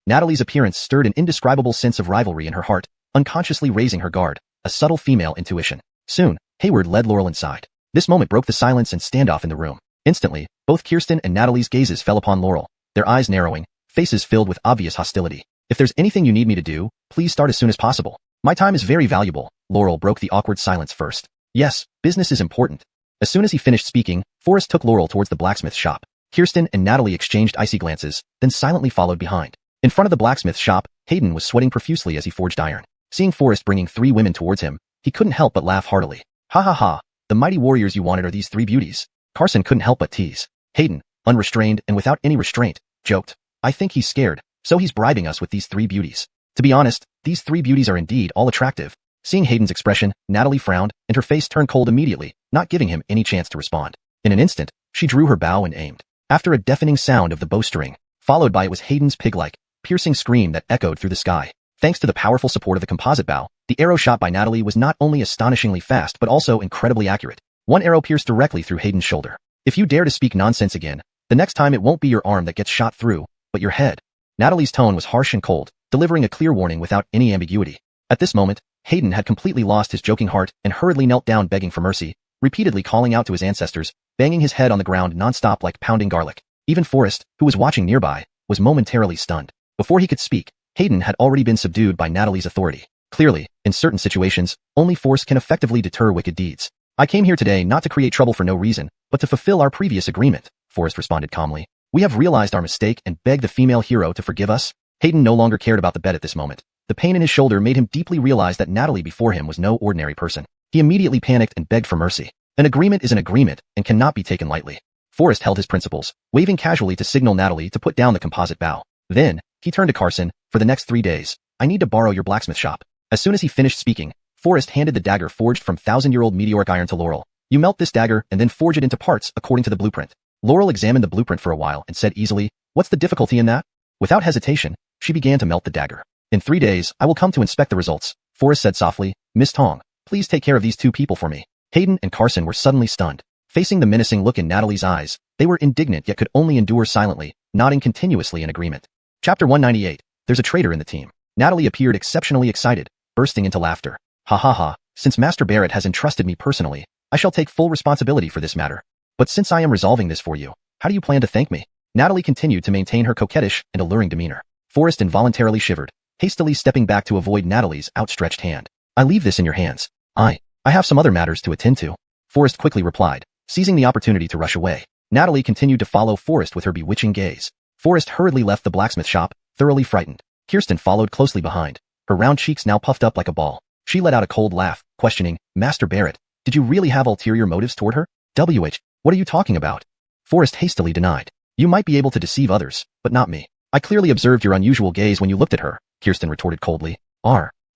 Natalie's appearance stirred an indescribable sense of rivalry in her heart, unconsciously raising her guard, a subtle female intuition. Soon, Hayward led Laurel inside. This moment broke the silence and standoff in the room. Instantly, both Kirsten and Natalie's gazes fell upon Laurel, their eyes narrowing, faces filled with obvious hostility. If there's anything you need me to do, please start as soon as possible. My time is very valuable, Laurel broke the awkward silence first. Yes, business is important. As soon as he finished speaking, Forrest took Laurel towards the blacksmith's shop. Kirsten and Natalie exchanged icy glances, then silently followed behind. In front of the blacksmith's shop, Hayden was sweating profusely as he forged iron. Seeing Forrest bringing 3 women towards him, he couldn't help but laugh heartily. Ha ha ha, the mighty warriors you wanted are these 3 beauties. Carson couldn't help but tease. Hayden, unrestrained and without any restraint, joked. I think he's scared, so he's bribing us with these 3 beauties. To be honest, these 3 beauties are indeed all attractive. Seeing Hayden's expression, Natalie frowned, and her face turned cold immediately, not giving him any chance to respond. In an instant, she drew her bow and aimed. After a deafening sound of the bowstring, followed by it was Hayden's pig-like, piercing scream that echoed through the sky. Thanks to the powerful support of the composite bow, the arrow shot by Natalie was not only astonishingly fast but also incredibly accurate. One arrow pierced directly through Hayden's shoulder. If you dare to speak nonsense again, the next time it won't be your arm that gets shot through, but your head. Natalie's tone was harsh and cold, delivering a clear warning without any ambiguity. At this moment, Hayden had completely lost his joking heart and hurriedly knelt down begging for mercy, repeatedly calling out to his ancestors, banging his head on the ground non-stop like pounding garlic. Even Forrest, who was watching nearby, was momentarily stunned. Before he could speak, Hayden had already been subdued by Natalie's authority. Clearly, in certain situations, only force can effectively deter wicked deeds. I came here today not to create trouble for no reason, but to fulfill our previous agreement, Forrest responded calmly. We have realized our mistake and begged the female hero to forgive us. Hayden no longer cared about the bed at this moment. The pain in his shoulder made him deeply realize that Natalie before him was no ordinary person. He immediately panicked and begged for mercy. An agreement is an agreement and cannot be taken lightly. Forrest held his principles, waving casually to signal Natalie to put down the composite bow. Then, he turned to Carson. For the next 3 days, I need to borrow your blacksmith shop. As soon as he finished speaking, Forrest handed the dagger forged from 1,000-year-old meteoric iron to Laurel. You melt this dagger and then forge it into parts according to the blueprint. Laurel examined the blueprint for a while and said easily, what's the difficulty in that? Without hesitation, she began to melt the dagger. In 3 days, I will come to inspect the results, Forrest said softly. Miss Tong, please take care of these 2 people for me. Hayden and Carson were suddenly stunned. Facing the menacing look in Natalie's eyes, they were indignant yet could only endure silently, nodding continuously in agreement. Chapter 198. There's a traitor in the team. Natalie appeared exceptionally excited, bursting into laughter. Ha ha ha, since Master Barrett has entrusted me personally, I shall take full responsibility for this matter. But since I am resolving this for you, how do you plan to thank me? Natalie continued to maintain her coquettish and alluring demeanor. Forrest involuntarily shivered. hastily stepping back to avoid Natalie's outstretched hand. I leave this in your hands. I have some other matters to attend to. Forrest quickly replied, seizing the opportunity to rush away. Natalie continued to follow Forrest with her bewitching gaze. Forrest hurriedly left the blacksmith shop, thoroughly frightened. Kirsten followed closely behind, her round cheeks now puffed up like a ball. She let out a cold laugh, questioning, Master Barrett, did you really have ulterior motives toward her? What are you talking about? Forrest hastily denied. You might be able to deceive others, but not me. I clearly observed your unusual gaze when you looked at her, Kirsten retorted coldly.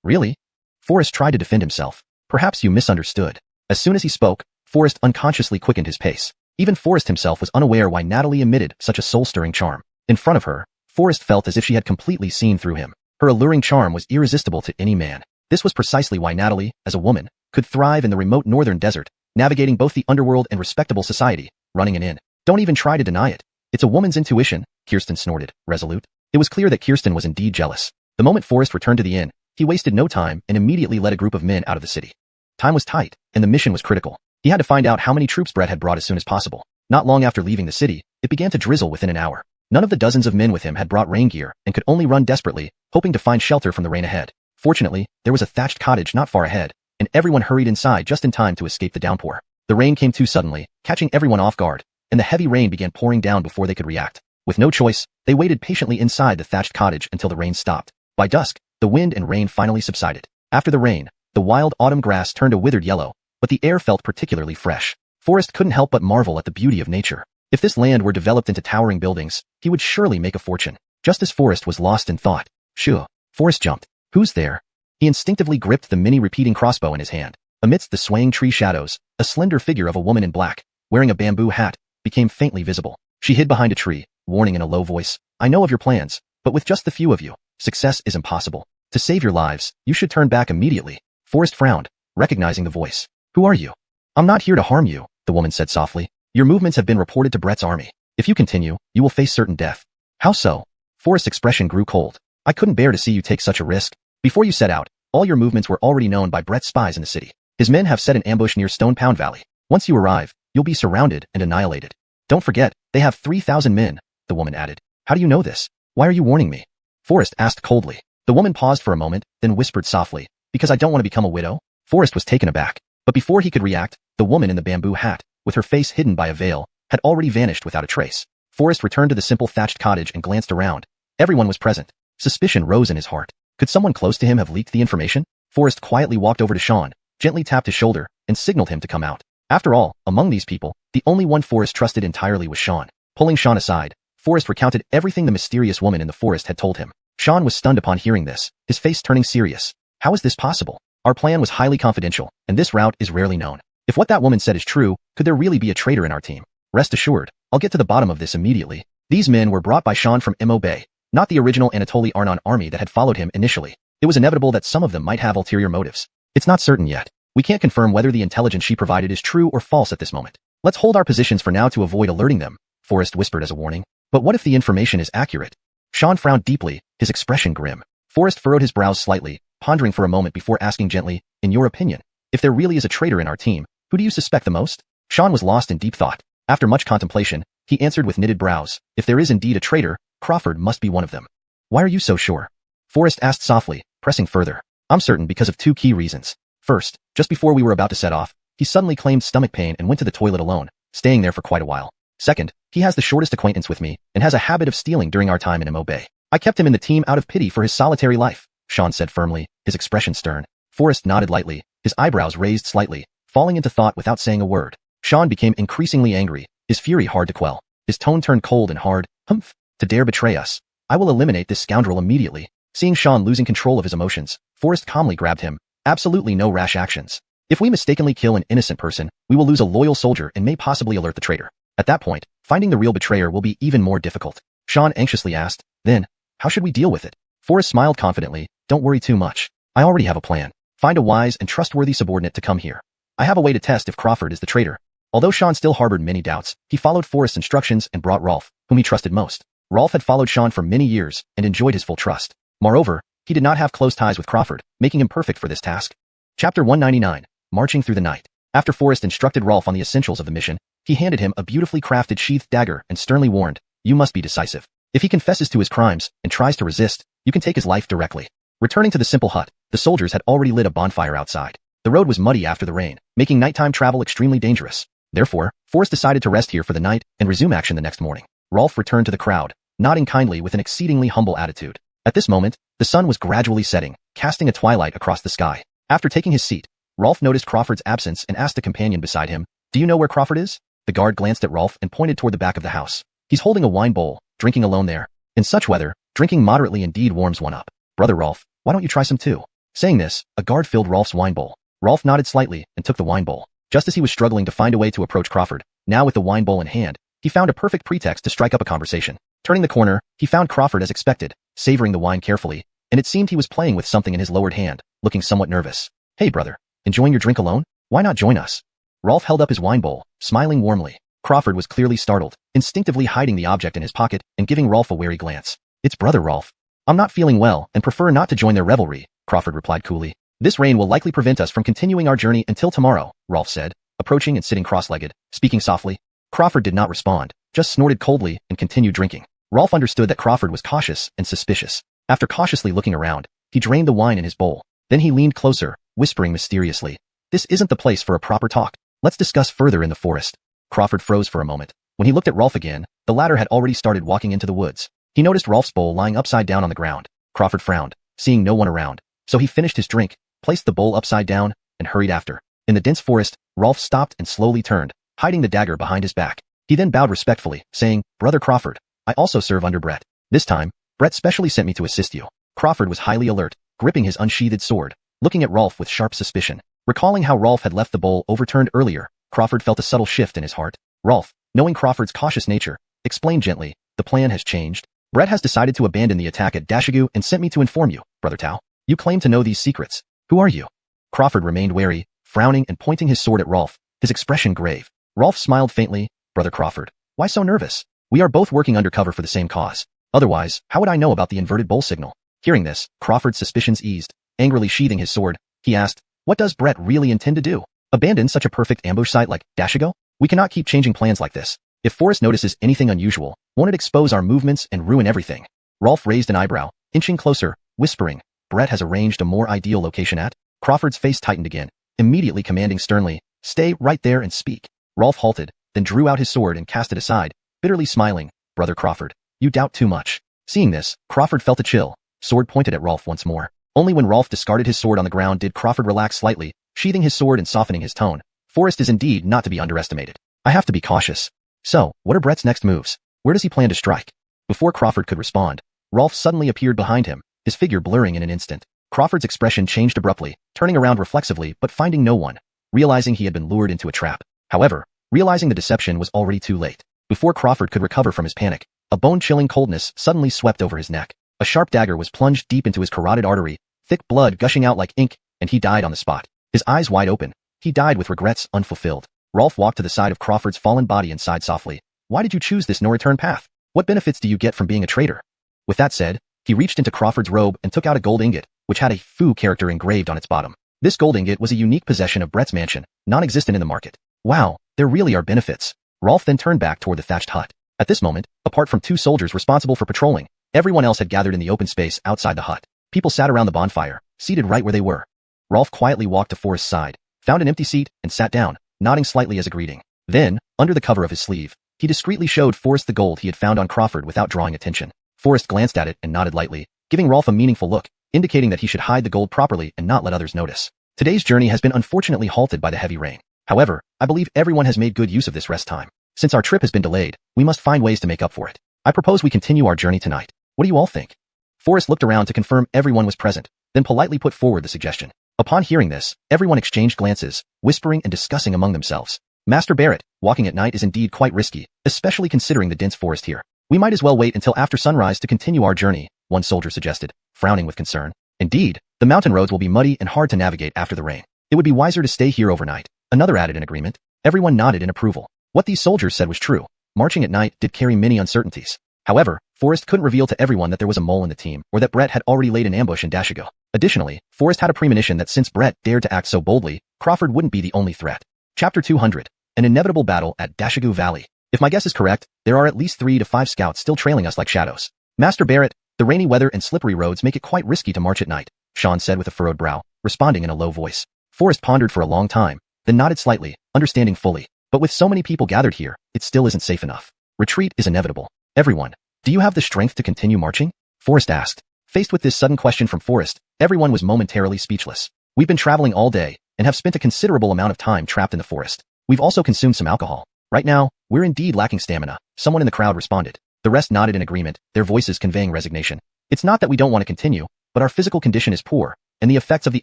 Really? Forrest tried to defend himself. Perhaps you misunderstood. As soon as he spoke, Forrest unconsciously quickened his pace. Even Forrest himself was unaware why Natalie emitted such a soul-stirring charm. In front of her, Forrest felt as if she had completely seen through him. Her alluring charm was irresistible to any man. This was precisely why Natalie, as a woman, could thrive in the remote northern desert, navigating both the underworld and respectable society, running an inn. Don't even try to deny it. It's a woman's intuition, Kirsten snorted, resolute. It was clear that Kirsten was indeed jealous. The moment Forrest returned to the inn, he wasted no time and immediately led a group of men out of the city. Time was tight, and the mission was critical. He had to find out how many troops Brett had brought as soon as possible. Not long after leaving the city, it began to drizzle within an hour. None of the dozens of men with him had brought rain gear and could only run desperately, hoping to find shelter from the rain ahead. Fortunately, there was a thatched cottage not far ahead, and everyone hurried inside just in time to escape the downpour. The rain came too suddenly, catching everyone off guard, and the heavy rain began pouring down before they could react. With no choice, they waited patiently inside the thatched cottage until the rain stopped. By dusk, the wind and rain finally subsided. After the rain, the wild autumn grass turned a withered yellow, but the air felt particularly fresh. Forrest couldn't help but marvel at the beauty of nature. If this land were developed into towering buildings, he would surely make a fortune. Just as Forrest was lost in thought, shoo, Forrest jumped. Who's there? He instinctively gripped the mini-repeating crossbow in his hand. Amidst the swaying tree shadows, a slender figure of a woman in black, wearing a bamboo hat, became faintly visible. She hid behind a tree, warning in a low voice, I know of your plans, but with just the few of you, success is impossible. To save your lives, you should turn back immediately. Forrest frowned, recognizing the voice. Who are you? I'm not here to harm you, the woman said softly. Your movements have been reported to Brett's army. If you continue, you will face certain death. How so? Forrest's expression grew cold. I couldn't bear to see you take such a risk. Before you set out, all your movements were already known by Brett's spies in the city. His men have set an ambush near Stone Pound Valley. Once you arrive, you'll be surrounded and annihilated. Don't forget, they have 3,000 men, the woman added. How do you know this? Why are you warning me? Forrest asked coldly. The woman paused for a moment, then whispered softly, because I don't want to become a widow. Forrest was taken aback. But before he could react, the woman in the bamboo hat, with her face hidden by a veil, had already vanished without a trace. Forrest returned to the simple thatched cottage and glanced around. Everyone was present. Suspicion rose in his heart. Could someone close to him have leaked the information? Forrest quietly walked over to Sean, gently tapped his shoulder, and signaled him to come out. After all, among these people, the only one Forrest trusted entirely was Sean. Pulling Sean aside, Forrest recounted everything the mysterious woman in the forest had told him. Sean was stunned upon hearing this, his face turning serious. How is this possible? Our plan was highly confidential, and this route is rarely known. If what that woman said is true, could there really be a traitor in our team? Rest assured, I'll get to the bottom of this immediately. These men were brought by Sean from Mo Bay, not the original Anatoly Arnon army that had followed him initially. It was inevitable that some of them might have ulterior motives. It's not certain yet. We can't confirm whether the intelligence she provided is true or false at this moment. Let's hold our positions for now to avoid alerting them, Forrest whispered as a warning. But what if the information is accurate? Sean frowned deeply, his expression grim. Forrest furrowed his brows slightly, pondering for a moment before asking gently, in your opinion, if there really is a traitor in our team, who do you suspect the most? Sean was lost in deep thought. After much contemplation, he answered with knitted brows, if there is indeed a traitor, Crawford must be one of them. Why are you so sure? Forrest asked softly, pressing further. I'm certain because of two key reasons. First, just before we were about to set off, he suddenly claimed stomach pain and went to the toilet alone, staying there for quite a while. Second, he has the shortest acquaintance with me and has a habit of stealing during our time in Mo Bay. I kept him in the team out of pity for his solitary life, Sean said firmly, his expression stern. Forrest nodded lightly, his eyebrows raised slightly, falling into thought without saying a word. Sean became increasingly angry, his fury hard to quell. His tone turned cold and hard. Humph, to dare betray us. I will eliminate this scoundrel immediately. Seeing Sean losing control of his emotions, Forrest calmly grabbed him. Absolutely no rash actions. If we mistakenly kill an innocent person, we will lose a loyal soldier and may possibly alert the traitor. At that point, finding the real betrayer will be even more difficult. Sean anxiously asked, then, how should we deal with it? Forrest smiled confidently, don't worry too much. I already have a plan. Find a wise and trustworthy subordinate to come here. I have a way to test if Crawford is the traitor. Although Sean still harbored many doubts, he followed Forrest's instructions and brought Rolf, whom he trusted most. Rolf had followed Sean for many years and enjoyed his full trust. Moreover, he did not have close ties with Crawford, making him perfect for this task. Chapter 199, Marching Through the Night. After Forrest instructed Rolf on the essentials of the mission, he handed him a beautifully crafted sheathed dagger and sternly warned, you must be decisive. If he confesses to his crimes and tries to resist, you can take his life directly. Returning to the simple hut, the soldiers had already lit a bonfire outside. The road was muddy after the rain, making nighttime travel extremely dangerous. Therefore, Forrest decided to rest here for the night and resume action the next morning. Rolf returned to the crowd, nodding kindly with an exceedingly humble attitude. At this moment, the sun was gradually setting, casting a twilight across the sky. After taking his seat, Rolf noticed Crawford's absence and asked a companion beside him, "Do you know where Crawford is?" The guard glanced at Rolf and pointed toward the back of the house. "He's holding a wine bowl, drinking alone there. In such weather, drinking moderately indeed warms one up. Brother Rolf, why don't you try some too?" Saying this, a guard filled Rolf's wine bowl. Rolf nodded slightly and took the wine bowl. Just as he was struggling to find a way to approach Crawford, now with the wine bowl in hand, he found a perfect pretext to strike up a conversation. Turning the corner, he found Crawford as expected, savoring the wine carefully, and it seemed he was playing with something in his lowered hand, looking somewhat nervous. "Hey brother, enjoying your drink alone? Why not join us?" Rolf held up his wine bowl, smiling warmly. Crawford was clearly startled, instinctively hiding the object in his pocket and giving Rolf a wary glance. "It's brother Rolf. I'm not feeling well and prefer not to join their revelry," Crawford replied coolly. "This rain will likely prevent us from continuing our journey until tomorrow," Rolf said, approaching and sitting cross-legged, speaking softly. Crawford did not respond, just snorted coldly and continued drinking. Rolf understood that Crawford was cautious and suspicious. After cautiously looking around, he drained the wine in his bowl. Then he leaned closer, whispering mysteriously, "This isn't the place for a proper talk. Let's discuss further in the forest." Crawford froze for a moment. When he looked at Rolf again, the latter had already started walking into the woods. He noticed Rolf's bowl lying upside down on the ground. Crawford frowned, seeing no one around. So he finished his drink, placed the bowl upside down, and hurried after. In the dense forest, Rolf stopped and slowly turned, hiding the dagger behind his back. He then bowed respectfully, saying, "Brother Crawford, I also serve under Brett. This time, Brett specially sent me to assist you." Crawford was highly alert, gripping his unsheathed sword, looking at Rolf with sharp suspicion. Recalling how Rolf had left the bowl overturned earlier, Crawford felt a subtle shift in his heart. Rolf, knowing Crawford's cautious nature, explained gently, "The plan has changed. Brett has decided to abandon the attack at Dashigu and sent me to inform you, Brother Tao. You claim to know these secrets. Who are you?" Crawford remained wary, frowning and pointing his sword at Rolf, his expression grave. Rolf smiled faintly. "Brother Crawford, why so nervous? We are both working undercover for the same cause. Otherwise, how would I know about the inverted bowl signal?" Hearing this, Crawford's suspicions eased. Angrily sheathing his sword, he asked, "What does Brett really intend to do? Abandon such a perfect ambush site like Dashigo? We cannot keep changing plans like this. If Forrest notices anything unusual, won't it expose our movements and ruin everything?" Rolf raised an eyebrow, inching closer, whispering, "Brett has arranged a more ideal location at?" Crawford's face tightened again, immediately commanding sternly, "Stay right there and speak." Rolf halted, then drew out his sword and cast it aside, bitterly smiling, "Brother Crawford, you doubt too much." Seeing this, Crawford felt a chill, sword pointed at Rolf once more. Only when Rolf discarded his sword on the ground did Crawford relax slightly, sheathing his sword and softening his tone. "Forrest is indeed not to be underestimated. I have to be cautious. So, what are Brett's next moves? Where does he plan to strike?" Before Crawford could respond, Rolf suddenly appeared behind him, his figure blurring in an instant. Crawford's expression changed abruptly, turning around reflexively but finding no one, realizing he had been lured into a trap. However, realizing the deception was already too late. Before Crawford could recover from his panic, a bone-chilling coldness suddenly swept over his neck. A sharp dagger was plunged deep into his carotid artery, thick blood gushing out like ink, and he died on the spot. His eyes wide open, he died with regrets unfulfilled. Rolf walked to the side of Crawford's fallen body and sighed softly. "Why did you choose this no-return path? What benefits do you get from being a traitor?" With that said, he reached into Crawford's robe and took out a gold ingot, which had a Fu character engraved on its bottom. This gold ingot was a unique possession of Brett's mansion, non-existent in the market. Wow, there really are benefits. Rolf then turned back toward the thatched hut. At this moment, apart from 2 soldiers responsible for patrolling, everyone else had gathered in the open space outside the hut. People sat around the bonfire, seated right where they were. Rolf quietly walked to Forrest's side, found an empty seat, and sat down, nodding slightly as a greeting. Then, under the cover of his sleeve, he discreetly showed Forrest the gold he had found on Crawford without drawing attention. Forrest glanced at it and nodded lightly, giving Rolf a meaningful look, indicating that he should hide the gold properly and not let others notice. Today's journey has been unfortunately halted by the heavy rain. However, I believe everyone has made good use of this rest time. Since our trip has been delayed, we must find ways to make up for it. I propose we continue our journey tonight. What do you all think? Forrest looked around to confirm everyone was present, then politely put forward the suggestion. Upon hearing this, everyone exchanged glances, whispering and discussing among themselves. "Master Barrett, walking at night is indeed quite risky, especially considering the dense forest here. We might as well wait until after sunrise to continue our journey," one soldier suggested, frowning with concern. "Indeed, the mountain roads will be muddy and hard to navigate after the rain. It would be wiser to stay here overnight," another added in agreement. Everyone nodded in approval. What these soldiers said was true. Marching at night did carry many uncertainties. However, Forrest couldn't reveal to everyone that there was a mole in the team or that Brett had already laid an ambush in Dashigo. Additionally, Forrest had a premonition that since Brett dared to act so boldly, Crawford wouldn't be the only threat. Chapter 200. An inevitable battle at Dashigu Valley. If my guess is correct, there are at least 3 to 5 scouts still trailing us like shadows. Master Barrett, The rainy weather and slippery roads make it quite risky to march at night, Xuan said with a furrowed brow, responding in a low voice. Forrest pondered for a long time, then nodded slightly, understanding fully. But with so many people gathered here, it still isn't safe enough. Retreat is inevitable. Everyone, do you have the strength to continue marching? Forrest asked. Faced with this sudden question from Forrest, everyone was momentarily speechless. We've been traveling all day, and have spent a considerable amount of time trapped in the forest. We've also consumed some alcohol. Right now, we're indeed lacking stamina, someone in the crowd responded. The rest nodded in agreement, their voices conveying resignation. It's not that we don't want to continue, but our physical condition is poor, and the effects of the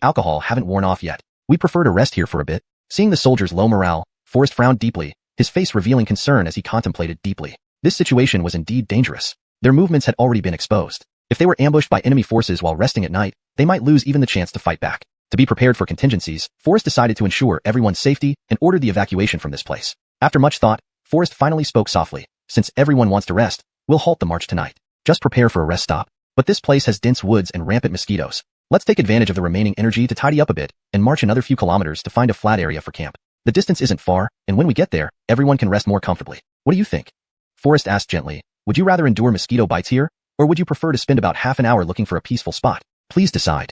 alcohol haven't worn off yet. We prefer to rest here for a bit. Seeing the soldiers' low morale, Forrest frowned deeply, his face revealing concern as he contemplated deeply. This situation was indeed dangerous. Their movements had already been exposed. If they were ambushed by enemy forces while resting at night, they might lose even the chance to fight back. To be prepared for contingencies, Forrest decided to ensure everyone's safety and ordered the evacuation from this place. After much thought, Forrest finally spoke softly. Since everyone wants to rest, we'll halt the march tonight. Just prepare for a rest stop. But this place has dense woods and rampant mosquitoes. Let's take advantage of the remaining energy to tidy up a bit and march another few kilometers to find a flat area for camp. The distance isn't far, and when we get there, everyone can rest more comfortably. What do you think? Forrest asked gently. Would you rather endure mosquito bites here, or would you prefer to spend about half an hour looking for a peaceful spot? Please decide.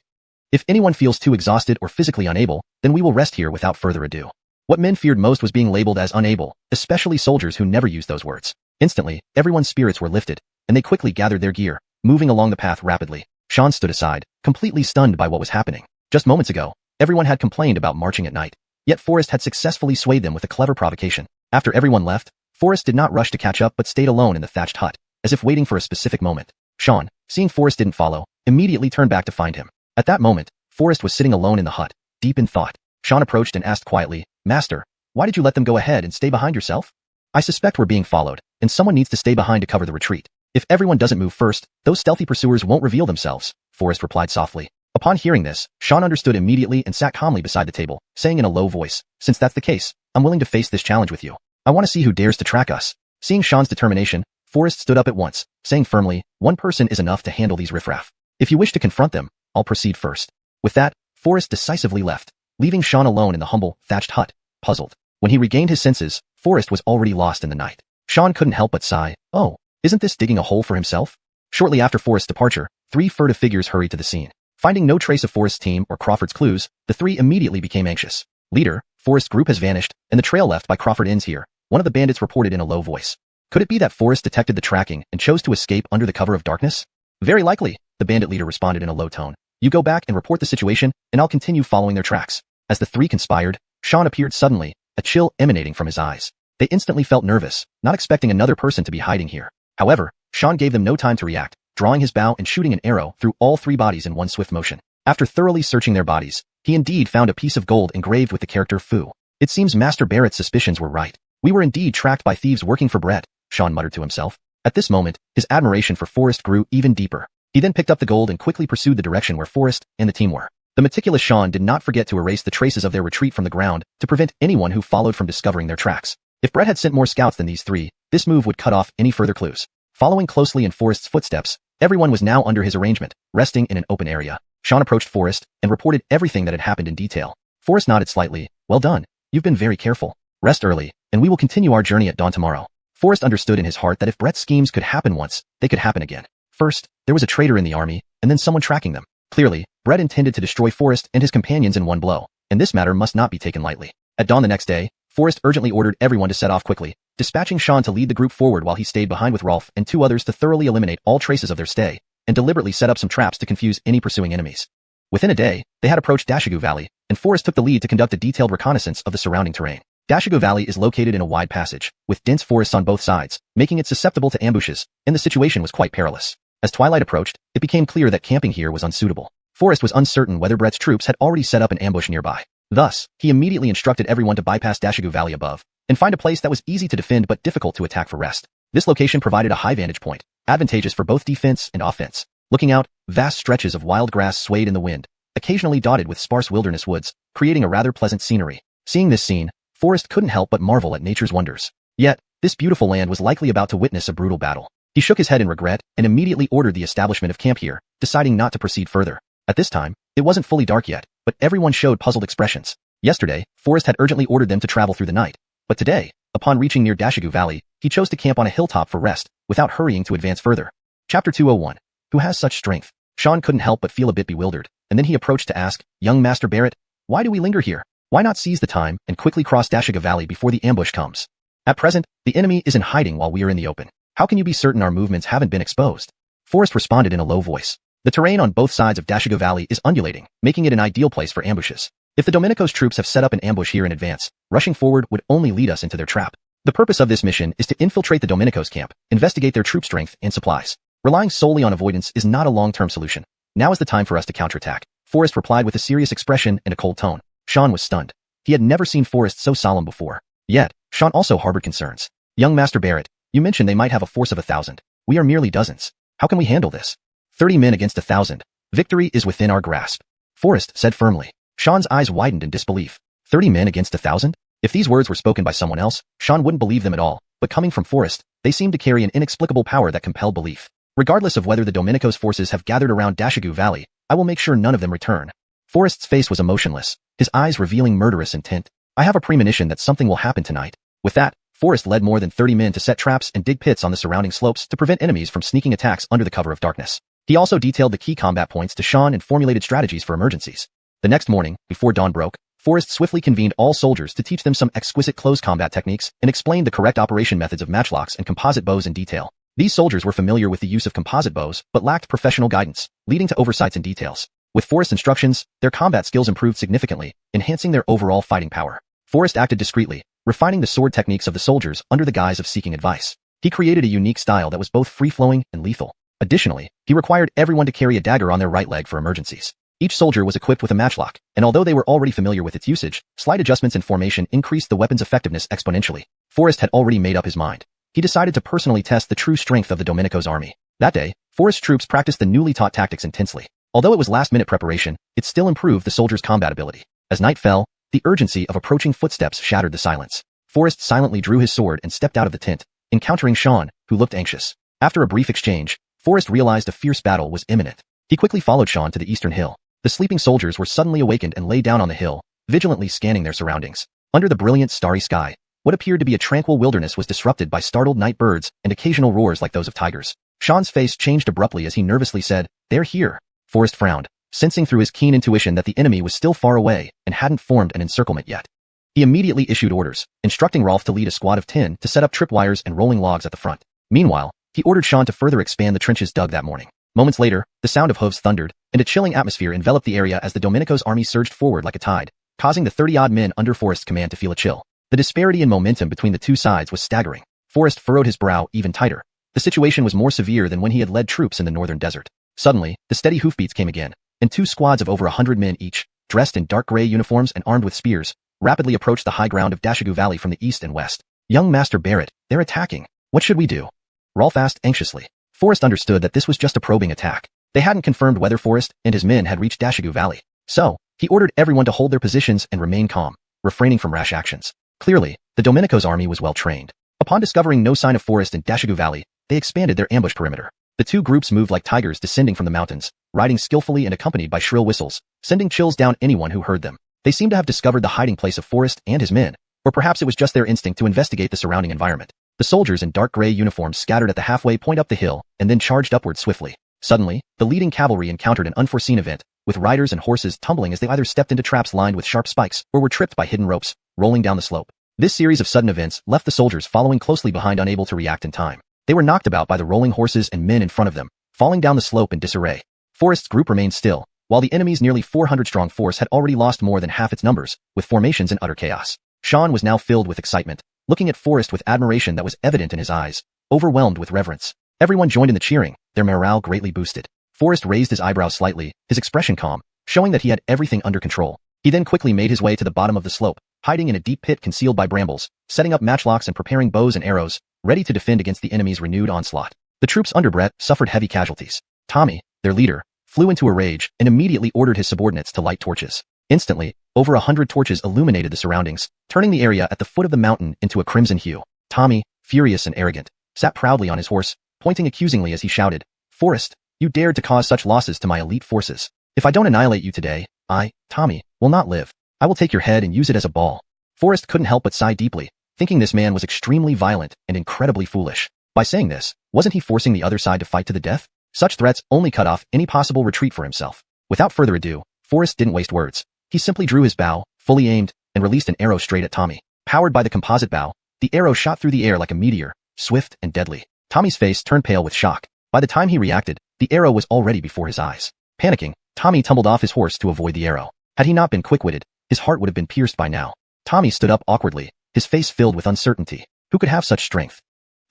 If anyone feels too exhausted or physically unable, then we will rest here without further ado. What men feared most was being labeled as unable, especially soldiers who never used those words. Instantly, everyone's spirits were lifted, and they quickly gathered their gear, moving along the path rapidly. Xuan stood aside, completely stunned by what was happening. Just moments ago, everyone had complained about marching at night, yet Forrest had successfully swayed them with a clever provocation. After everyone left, Forrest did not rush to catch up but stayed alone in the thatched hut, as if waiting for a specific moment. Xuan, seeing Forrest didn't follow, immediately turned back to find him. At that moment, Forrest was sitting alone in the hut, deep in thought. Xuan approached and asked quietly, Master, why did you let them go ahead and stay behind yourself? I suspect we're being followed, and someone needs to stay behind to cover the retreat. If everyone doesn't move first, those stealthy pursuers won't reveal themselves, Forrest replied softly. Upon hearing this, Xuan understood immediately and sat calmly beside the table, saying in a low voice, Since that's the case, I'm willing to face this challenge with you. I want to see who dares to track us. Seeing Xuan's determination, Forrest stood up at once, saying firmly, One person is enough to handle these riffraff. If you wish to confront them, I'll proceed first. With that, Forrest decisively left, leaving Xuan alone in the humble, thatched hut, puzzled. When he regained his senses, Forrest was already lost in the night. Xuan couldn't help but sigh, Oh, isn't this digging a hole for himself? Shortly after Forrest's departure, 3 furtive figures hurried to the scene. Finding no trace of Forrest's team or Crawford's clues, the 3 immediately became anxious. Leader, Forrest's group has vanished, and the trail left by Crawford ends here, one of the bandits reported in a low voice. Could it be that Forrest detected the tracking and chose to escape under the cover of darkness? Very likely, the bandit leader responded in a low tone. You go back and report the situation, and I'll continue following their tracks. As the 3 conspired, Xuan appeared suddenly, a chill emanating from his eyes. They instantly felt nervous, not expecting another person to be hiding here. However, Xuan gave them no time to react, drawing his bow and shooting an arrow through all 3 bodies in one swift motion. After thoroughly searching their bodies, he indeed found a piece of gold engraved with the character Fu. It seems Master Barrett's suspicions were right. We were indeed tracked by thieves working for bread, Xuan muttered to himself. At this moment, his admiration for Forrest grew even deeper. He then picked up the gold and quickly pursued the direction where Forrest and the team were. The meticulous Xuan did not forget to erase the traces of their retreat from the ground to prevent anyone who followed from discovering their tracks. If Brett had sent more scouts than these 3, this move would cut off any further clues. Following closely in Forrest's footsteps, everyone was now under his arrangement, resting in an open area. Xuan approached Forrest and reported everything that had happened in detail. Forrest nodded slightly. Well done. You've been very careful. Rest early, and we will continue our journey at dawn tomorrow. Forrest understood in his heart that if Brett's schemes could happen once, they could happen again. First, there was a traitor in the army, and then someone tracking them. Clearly, Brett intended to destroy Forrest and his companions in one blow, and this matter must not be taken lightly. At dawn the next day, Forrest urgently ordered everyone to set off quickly, dispatching Xuan to lead the group forward while he stayed behind with Rolf and 2 others to thoroughly eliminate all traces of their stay, and deliberately set up some traps to confuse any pursuing enemies. Within a day, they had approached Dashigu Valley, and Forrest took the lead to conduct a detailed reconnaissance of the surrounding terrain. Dashigu Valley is located in a wide passage, with dense forests on both sides, making it susceptible to ambushes, and the situation was quite perilous. As twilight approached, it became clear that camping here was unsuitable. Forrest was uncertain whether Brett's troops had already set up an ambush nearby. Thus, he immediately instructed everyone to bypass Dashigu Valley above, and find a place that was easy to defend but difficult to attack for rest. This location provided a high vantage point, advantageous for both defense and offense. Looking out, vast stretches of wild grass swayed in the wind, occasionally dotted with sparse wilderness woods, creating a rather pleasant scenery. Seeing this scene, Forrest couldn't help but marvel at nature's wonders. Yet, this beautiful land was likely about to witness a brutal battle. He shook his head in regret and immediately ordered the establishment of camp here, deciding not to proceed further. At this time, it wasn't fully dark yet, but everyone showed puzzled expressions. Yesterday, Forrest had urgently ordered them to travel through the night, but today, upon reaching near Dashigu Valley, he chose to camp on a hilltop for rest, without hurrying to advance further. Chapter 201. Who has such strength? Sean couldn't help but feel a bit bewildered, and then he approached to ask, Young Master Barrett, why do we linger here? Why not seize the time and quickly cross Dashiga Valley before the ambush comes? At present, the enemy is in hiding while we are in the open. How can you be certain our movements haven't been exposed? Forrest responded in a low voice. The terrain on both sides of Dashiga Valley is undulating, making it an ideal place for ambushes. If the Domenico's troops have set up an ambush here in advance, rushing forward would only lead us into their trap. The purpose of this mission is to infiltrate the Domenico's camp, investigate their troop strength and supplies. Relying solely on avoidance is not a long-term solution. Now is the time for us to counterattack, Forrest replied with a serious expression and a cold tone. Sean was stunned. He had never seen Forrest so solemn before. Yet, Sean also harbored concerns. Young Master Barrett, you mentioned they might have a force of 1,000. We are merely dozens. How can we handle this? 30 men against 1,000. Victory is within our grasp, Forrest said firmly. Sean's eyes widened in disbelief. 30 men against 1,000? If these words were spoken by someone else, Sean wouldn't believe them at all, but coming from Forrest, they seemed to carry an inexplicable power that compelled belief. Regardless of whether the Domenico's forces have gathered around Dashiga Valley, I will make sure none of them return. Forrest's face was emotionless, his eyes revealing murderous intent. I have a premonition that something will happen tonight. With that, Forrest led more than 30 men to set traps and dig pits on the surrounding slopes to prevent enemies from sneaking attacks under the cover of darkness. He also detailed the key combat points to Sean and formulated strategies for emergencies. The next morning, before dawn broke, Forrest swiftly convened all soldiers to teach them some exquisite close combat techniques and explained the correct operation methods of matchlocks and composite bows in detail. These soldiers were familiar with the use of composite bows, but lacked professional guidance, leading to oversights in details. With Forrest's instructions, their combat skills improved significantly, enhancing their overall fighting power. Forrest acted discreetly, refining the sword techniques of the soldiers under the guise of seeking advice. He created a unique style that was both free-flowing and lethal. Additionally, he required everyone to carry a dagger on their right leg for emergencies. Each soldier was equipped with a matchlock, and although they were already familiar with its usage, slight adjustments in formation increased the weapon's effectiveness exponentially. Forrest had already made up his mind. He decided to personally test the true strength of the Domenico's army. That day, Forrest's troops practiced the newly taught tactics intensely. Although it was last-minute preparation, it still improved the soldiers' combat ability. As night fell, the urgency of approaching footsteps shattered the silence. Forrest silently drew his sword and stepped out of the tent, encountering Sean, who looked anxious. After a brief exchange, Forrest realized a fierce battle was imminent. He quickly followed Sean to the eastern hill. The sleeping soldiers were suddenly awakened and lay down on the hill, vigilantly scanning their surroundings. Under the brilliant starry sky, what appeared to be a tranquil wilderness was disrupted by startled night birds and occasional roars like those of tigers. Sean's face changed abruptly as he nervously said, "They're here." Forrest frowned, sensing through his keen intuition that the enemy was still far away and hadn't formed an encirclement yet. He immediately issued orders, instructing Rolf to lead a squad of 10 to set up tripwires and rolling logs at the front. Meanwhile, he ordered Sean to further expand the trenches dug that morning. Moments later, the sound of hooves thundered, and a chilling atmosphere enveloped the area as the Domenico's army surged forward like a tide, causing the 30-odd men under Forrest's command to feel a chill. The disparity in momentum between the two sides was staggering. Forrest furrowed his brow even tighter. The situation was more severe than when he had led troops in the northern desert. Suddenly, the steady hoofbeats came again, and two squads of over 100 men each, dressed in dark gray uniforms and armed with spears, rapidly approached the high ground of Dashiga Valley from the east and west. "Young Master Barrett, they're attacking. What should we do?" Rolf asked anxiously. Forrest understood that this was just a probing attack. They hadn't confirmed whether Forrest and his men had reached Dashiga Valley. So, he ordered everyone to hold their positions and remain calm, refraining from rash actions. Clearly, the Domenico's army was well trained. Upon discovering no sign of Forrest in Dashiga Valley, they expanded their ambush perimeter. The two groups moved like tigers descending from the mountains, riding skillfully and accompanied by shrill whistles, sending chills down anyone who heard them. They seemed to have discovered the hiding place of Forrest and his men, or perhaps it was just their instinct to investigate the surrounding environment. The soldiers in dark gray uniforms scattered at the halfway point up the hill and then charged upward swiftly. Suddenly, the leading cavalry encountered an unforeseen event, with riders and horses tumbling as they either stepped into traps lined with sharp spikes or were tripped by hidden ropes, rolling down the slope. This series of sudden events left the soldiers following closely behind, unable to react in time. They were knocked about by the rolling horses and men in front of them, falling down the slope in disarray. Forrest's group remained still, while the enemy's nearly 400-strong force had already lost more than half its numbers, with formations in utter chaos. Sean was now filled with excitement, looking at Forrest with admiration that was evident in his eyes, overwhelmed with reverence. Everyone joined in the cheering, their morale greatly boosted. Forrest raised his eyebrows slightly, his expression calm, showing that he had everything under control. He then quickly made his way to the bottom of the slope, hiding in a deep pit concealed by brambles, setting up matchlocks and preparing bows and arrows, ready to defend against the enemy's renewed onslaught. The troops under Brett suffered heavy casualties. Tommy, their leader, flew into a rage and immediately ordered his subordinates to light torches. Instantly, over 100 torches illuminated the surroundings, turning the area at the foot of the mountain into a crimson hue. Tommy, furious and arrogant, sat proudly on his horse, pointing accusingly as he shouted, "Forrest, you dared to cause such losses to my elite forces. If I don't annihilate you today, I, Tommy, will not live. I will take your head and use it as a ball." Forrest couldn't help but sigh deeply, thinking this man was extremely violent and incredibly foolish. By saying this, wasn't he forcing the other side to fight to the death? Such threats only cut off any possible retreat for himself. Without further ado, Forrest didn't waste words. He simply drew his bow, fully aimed, and released an arrow straight at Tommy. Powered by the composite bow, the arrow shot through the air like a meteor, swift and deadly. Tommy's face turned pale with shock. By the time he reacted, the arrow was already before his eyes. Panicking, Tommy tumbled off his horse to avoid the arrow. Had he not been quick-witted, his heart would have been pierced by now. Tommy stood up awkwardly, his face filled with uncertainty. Who could have such strength?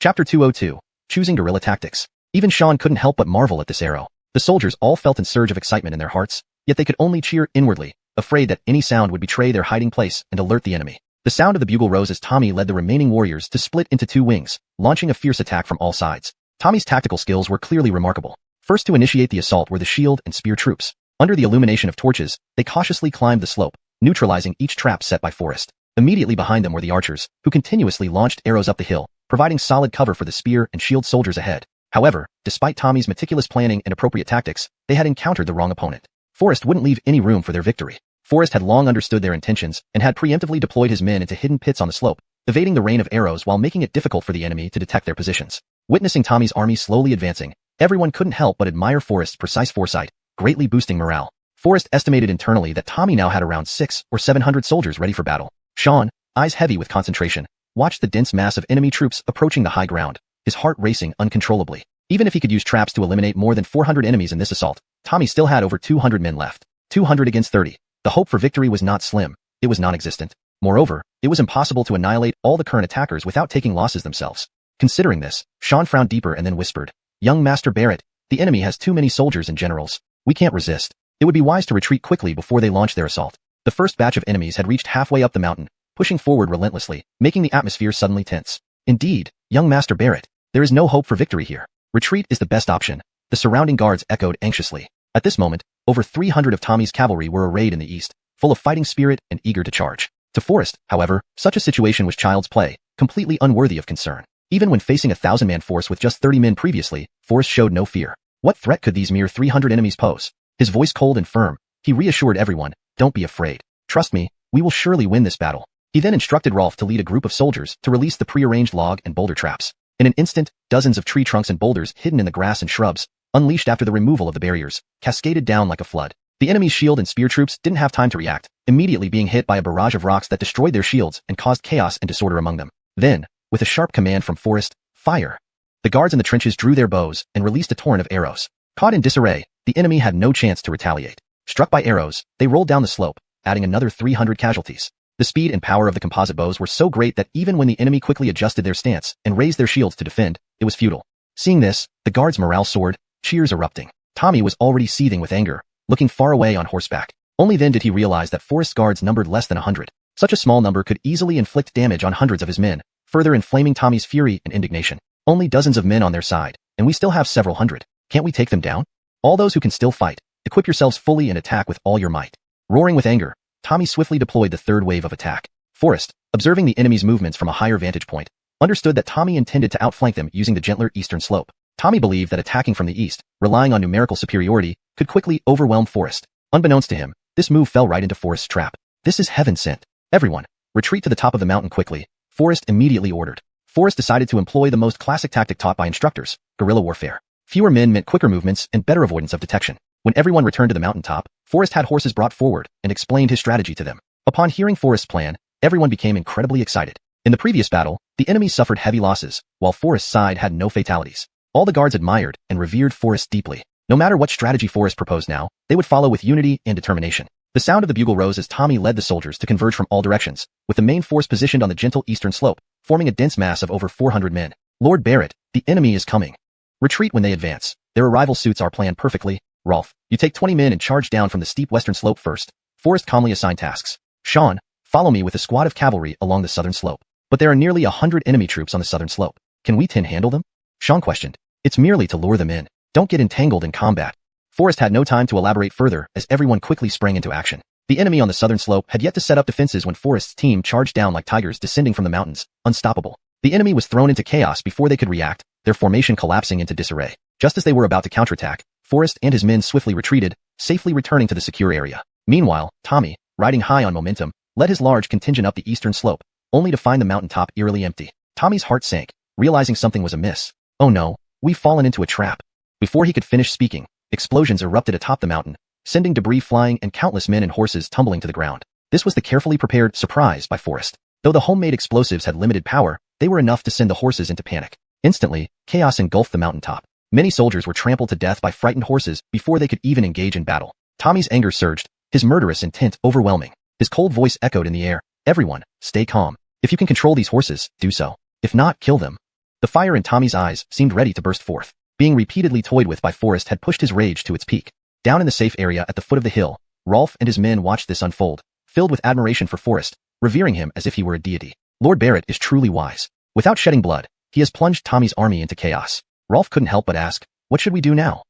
Chapter 202. Choosing Guerrilla Tactics. Even Sean couldn't help but marvel at this arrow. The soldiers all felt a surge of excitement in their hearts, yet they could only cheer inwardly, afraid that any sound would betray their hiding place and alert the enemy. The sound of the bugle rose as Tommy led the remaining warriors to split into two wings, launching a fierce attack from all sides. Tommy's tactical skills were clearly remarkable. First to initiate the assault were the shield and spear troops. Under the illumination of torches, they cautiously climbed the slope, neutralizing each trap set by Forrest. Immediately behind them were the archers, who continuously launched arrows up the hill, providing solid cover for the spear and shield soldiers ahead. However, despite Tommy's meticulous planning and appropriate tactics, they had encountered the wrong opponent. Forrest wouldn't leave any room for their victory. Forrest had long understood their intentions and had preemptively deployed his men into hidden pits on the slope, evading the rain of arrows while making it difficult for the enemy to detect their positions. Witnessing Tommy's army slowly advancing, everyone couldn't help but admire Forrest's precise foresight, greatly boosting morale. Forrest estimated internally that Tommy now had around 600 or 700 soldiers ready for battle. Sean, eyes heavy with concentration, watched the dense mass of enemy troops approaching the high ground, his heart racing uncontrollably. Even if he could use traps to eliminate more than 400 enemies in this assault, Tommy still had over 200 men left. 200 against 30. The hope for victory was not slim, it was non-existent. Moreover, it was impossible to annihilate all the current attackers without taking losses themselves. Considering this, Sean frowned deeper and then whispered, "Young Master Barrett, the enemy has too many soldiers and generals. We can't resist. It would be wise to retreat quickly before they launch their assault." The first batch of enemies had reached halfway up the mountain, pushing forward relentlessly, making the atmosphere suddenly tense. "Indeed, young Master Barrett, there is no hope for victory here. Retreat is the best option," the surrounding guards echoed anxiously. At this moment, over 300 of Tommy's cavalry were arrayed in the east, full of fighting spirit and eager to charge. To Forrest, however, such a situation was child's play, completely unworthy of concern. Even when facing a 1,000-man force with just 30 men previously, Forrest showed no fear. What threat could these mere 300 enemies pose? His voice cold and firm, he reassured everyone, "Don't be afraid. Trust me, we will surely win this battle." He then instructed Rolf to lead a group of soldiers to release the prearranged log and boulder traps. In an instant, dozens of tree trunks and boulders hidden in the grass and shrubs, unleashed after the removal of the barriers, cascaded down like a flood. The enemy's shield and spear troops didn't have time to react, immediately being hit by a barrage of rocks that destroyed their shields and caused chaos and disorder among them. Then, with a sharp command from Forrest, "Fire!" the guards in the trenches drew their bows and released a torrent of arrows. Caught in disarray, the enemy had no chance to retaliate. Struck by arrows, they rolled down the slope, adding another 300 casualties. The speed and power of the composite bows were so great that even when the enemy quickly adjusted their stance and raised their shields to defend, it was futile. Seeing this, the guards' morale soared, cheers erupting. Tommy was already seething with anger, looking far away on horseback. Only then did he realize that Forrest's guards numbered less than 100. Such a small number could easily inflict damage on hundreds of his men, further inflaming Tommy's fury and indignation. Only dozens of men on their side, and we still have several hundred. Can't we take them down? All those who can still fight, equip yourselves fully and attack with all your might. Roaring with anger, Tommy swiftly deployed the third wave of attack. Forrest, observing the enemy's movements from a higher vantage point, understood that Tommy intended to outflank them using the gentler eastern slope. Tommy believed that attacking from the east, relying on numerical superiority, could quickly overwhelm Forrest. Unbeknownst to him, this move fell right into Forrest's trap. "This is heaven sent. Everyone, retreat to the top of the mountain quickly," Forrest immediately ordered. Forrest decided to employ the most classic tactic taught by instructors, guerrilla warfare. Fewer men meant quicker movements and better avoidance of detection. When everyone returned to the mountaintop, Forrest had horses brought forward and explained his strategy to them. Upon hearing Forrest's plan, everyone became incredibly excited. In the previous battle, the enemy suffered heavy losses, while Forrest's side had no fatalities. All the guards admired and revered Forrest deeply. No matter what strategy Forrest proposed now, they would follow with unity and determination. The sound of the bugle rose as Tommy led the soldiers to converge from all directions, with the main force positioned on the gentle eastern slope, forming a dense mass of over 400 men. "Lord Barrett, the enemy is coming. Retreat when they advance. Their arrival suits our plan perfectly. Rolf, you take 20 men and charge down from the steep western slope first." Forrest calmly assigned tasks. "Sean, follow me with a squad of cavalry along the southern slope." "But there are nearly 100 enemy troops on the southern slope. Can we handle them?" Sean questioned. "It's merely to lure them in. Don't get entangled in combat." Forrest had no time to elaborate further as everyone quickly sprang into action. The enemy on the southern slope had yet to set up defenses when Forrest's team charged down like tigers descending from the mountains, unstoppable. The enemy was thrown into chaos before they could react, their formation collapsing into disarray. Just as they were about to counterattack, Forrest and his men swiftly retreated, safely returning to the secure area. Meanwhile, Tommy, riding high on momentum, led his large contingent up the eastern slope, only to find the mountaintop eerily empty. Tommy's heart sank, realizing something was amiss. "Oh no, we've fallen into a trap." Before he could finish speaking, explosions erupted atop the mountain, sending debris flying and countless men and horses tumbling to the ground. This was the carefully prepared surprise by Forrest. Though the homemade explosives had limited power, they were enough to send the horses into panic. Instantly, chaos engulfed the mountaintop. Many soldiers were trampled to death by frightened horses before they could even engage in battle. Tommy's anger surged, his murderous intent overwhelming. His cold voice echoed in the air. Everyone, stay calm. If you can control these horses, do so. If not, kill them. The fire in Tommy's eyes seemed ready to burst forth. Being repeatedly toyed with by Forrest had pushed his rage to its peak. Down in the safe area at the foot of the hill, Rolf and his men watched this unfold, filled with admiration for Forrest, revering him as if he were a deity. Lord Barrett is truly wise. Without shedding blood, he has plunged Tommy's army into chaos. Rolf couldn't help but ask, what should we do now?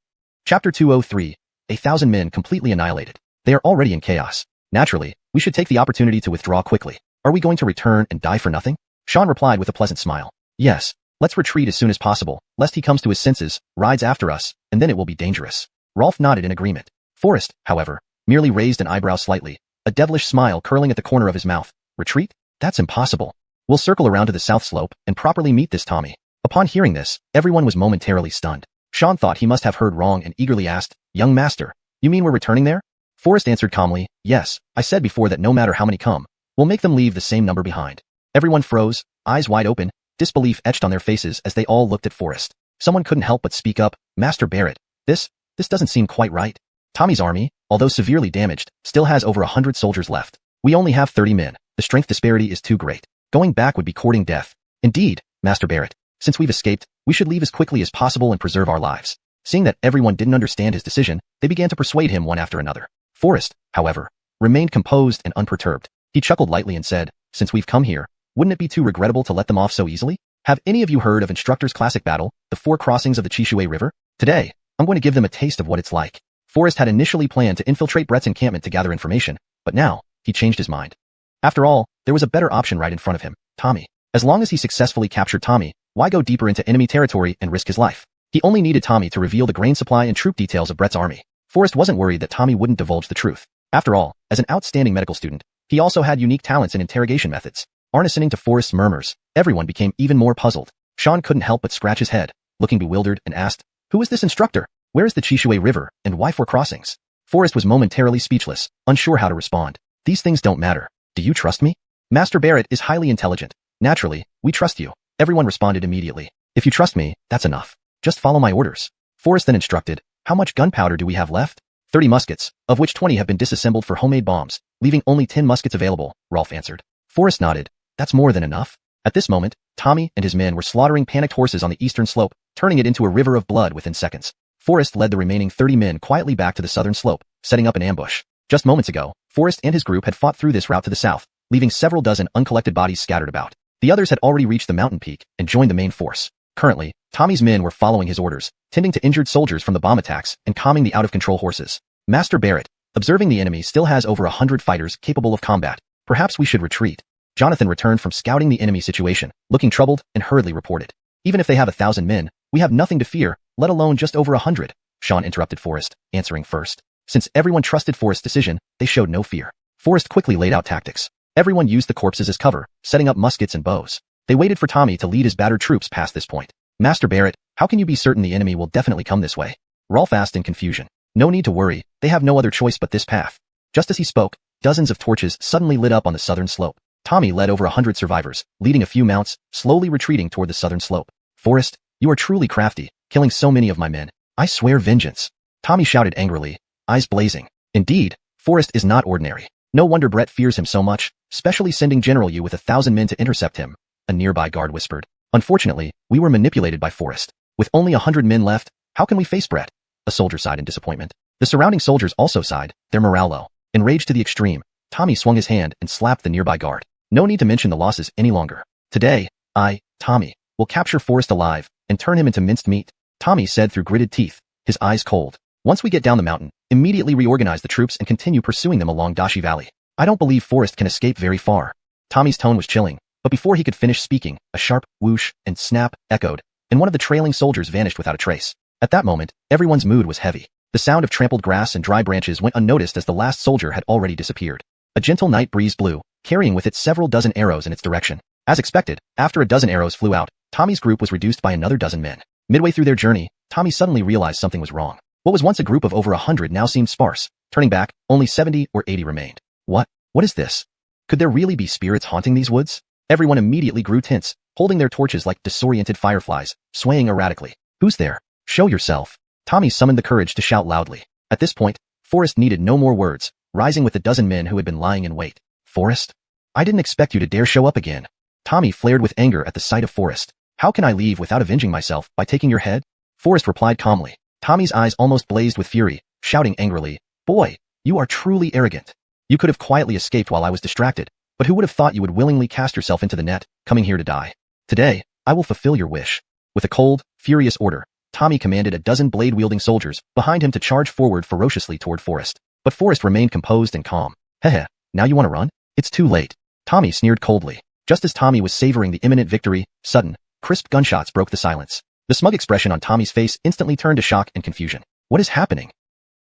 Chapter 203, 1,000 men completely annihilated. They are already in chaos. Naturally, we should take the opportunity to withdraw quickly. Are we going to return and die for nothing? Sean replied with a pleasant smile. Yes, let's retreat as soon as possible, lest he comes to his senses, rides after us, and then it will be dangerous. Rolf nodded in agreement. Forrest, however, merely raised an eyebrow slightly, a devilish smile curling at the corner of his mouth. Retreat? That's impossible. We'll circle around to the south slope and properly meet this Tommy. Upon hearing this, everyone was momentarily stunned. Sean thought he must have heard wrong and eagerly asked, Young master, you mean we're returning there? Forrest answered calmly, yes, I said before that no matter how many come, we'll make them leave the same number behind. Everyone froze, eyes wide open, disbelief etched on their faces as they all looked at Forrest. Someone couldn't help but speak up, Master Barrett, this doesn't seem quite right. Tommy's army, although severely damaged, still has over 100 soldiers left. We only have 30 men. The strength disparity is too great. Going back would be courting death. Indeed, Master Barrett, since we've escaped, we should leave as quickly as possible and preserve our lives. Seeing that everyone didn't understand his decision, they began to persuade him one after another. Forrest, however, remained composed and unperturbed. He chuckled lightly and said, since we've come here, wouldn't it be too regrettable to let them off so easily? Have any of you heard of Instructor's classic battle, the 4 crossings of the Xiuxian River? Today, I'm going to give them a taste of what it's like. Forrest had initially planned to infiltrate Brett's encampment to gather information, but now, he changed his mind. After all, there was a better option right in front of him, Tommy. As long as he successfully captured Tommy, why go deeper into enemy territory and risk his life? He only needed Tommy to reveal the grain supply and troop details of Brett's army. Forrest wasn't worried that Tommy wouldn't divulge the truth. After all, as an outstanding medical student, he also had unique talents in interrogation methods. Listening to Forrest's murmurs, everyone became even more puzzled. Sean couldn't help but scratch his head, looking bewildered, and asked, who is this instructor? Where is the Xiuxian River, and why 4 crossings? Forrest was momentarily speechless, unsure how to respond. These things don't matter. Do you trust me? Master Barrett is highly intelligent. Naturally, we trust you. Everyone responded immediately. If you trust me, that's enough. Just follow my orders. Forrest then instructed, how much gunpowder do we have left? 30 muskets, of which 20 have been disassembled for homemade bombs, leaving only 10 muskets available, Rolf answered. Forrest nodded. That's more than enough. At this moment, Tommy and his men were slaughtering panicked horses on the eastern slope, turning it into a river of blood within seconds. Forrest led the remaining 30 men quietly back to the southern slope, setting up an ambush. Just moments ago, Forrest and his group had fought through this route to the south, leaving several dozen uncollected bodies scattered about. The others had already reached the mountain peak and joined the main force. Currently, Tommy's men were following his orders, tending to injured soldiers from the bomb attacks and calming the out-of-control horses. Master Barrett, observing the enemy still has over 100 fighters capable of combat. Perhaps we should retreat. Jonathan returned from scouting the enemy situation, looking troubled, and hurriedly reported. Even if they have 1,000 men, we have nothing to fear, let alone just over 100. Sean interrupted Forrest, answering first. Since everyone trusted Forrest's decision, they showed no fear. Forrest quickly laid out tactics. Everyone used the corpses as cover, setting up muskets and bows. They waited for Tommy to lead his battered troops past this point. Master Barrett, how can you be certain the enemy will definitely come this way? Rolf asked in confusion. No need to worry, they have no other choice but this path. Just as he spoke, dozens of torches suddenly lit up on the southern slope. Tommy led over 100 survivors, leading a few mounts, slowly retreating toward the southern slope. Forrest, you are truly crafty, killing so many of my men. I swear vengeance. Tommy shouted angrily, eyes blazing. Indeed, Forrest is not ordinary. No wonder Brett fears him so much, especially sending General Yu with 1,000 men to intercept him, a nearby guard whispered. Unfortunately, we were manipulated by Forrest. With only 100 men left, how can we face Brett? A soldier sighed in disappointment. The surrounding soldiers also sighed, their morale low. Enraged to the extreme, Tommy swung his hand and slapped the nearby guard. No need to mention the losses any longer. Today, I, Tommy, will capture Forrest alive and turn him into minced meat, Tommy said through gritted teeth, his eyes cold. Once we get down the mountain, immediately reorganize the troops and continue pursuing them along Dashi Valley. I don't believe Forrest can escape very far. Tommy's tone was chilling, but before he could finish speaking, a sharp whoosh and snap echoed, and one of the trailing soldiers vanished without a trace. At that moment, everyone's mood was heavy. The sound of trampled grass and dry branches went unnoticed as the last soldier had already disappeared. A gentle night breeze blew, carrying with it several dozen arrows in its direction. As expected, after a dozen arrows flew out, Tommy's group was reduced by another dozen men. Midway through their journey, Tommy suddenly realized something was wrong. What was once a group of over 100 now seemed sparse. Turning back, only 70 or 80 remained. What is this? Could there really be spirits haunting these woods? Everyone immediately grew tense, holding their torches like disoriented fireflies, swaying erratically. Who's there? Show yourself. Tommy summoned the courage to shout loudly. At this point, Forrest needed no more words, rising with the dozen men who had been lying in wait. Forrest? I didn't expect you to dare show up again. Tommy flared with anger at the sight of Forrest. How can I leave without avenging myself by taking your head? Forrest replied calmly. Tommy's eyes almost blazed with fury, shouting angrily, Boy, you are truly arrogant. You could have quietly escaped while I was distracted, but who would have thought you would willingly cast yourself into the net, coming here to die? Today, I will fulfill your wish. With a cold, furious order, Tommy commanded a dozen blade-wielding soldiers behind him to charge forward ferociously toward Forrest. But Forrest remained composed and calm. Heh, now you want to run? It's too late. Tommy sneered coldly. Just as Tommy was savoring the imminent victory, sudden, crisp gunshots broke the silence. The smug expression on Tommy's face instantly turned to shock and confusion. What is happening?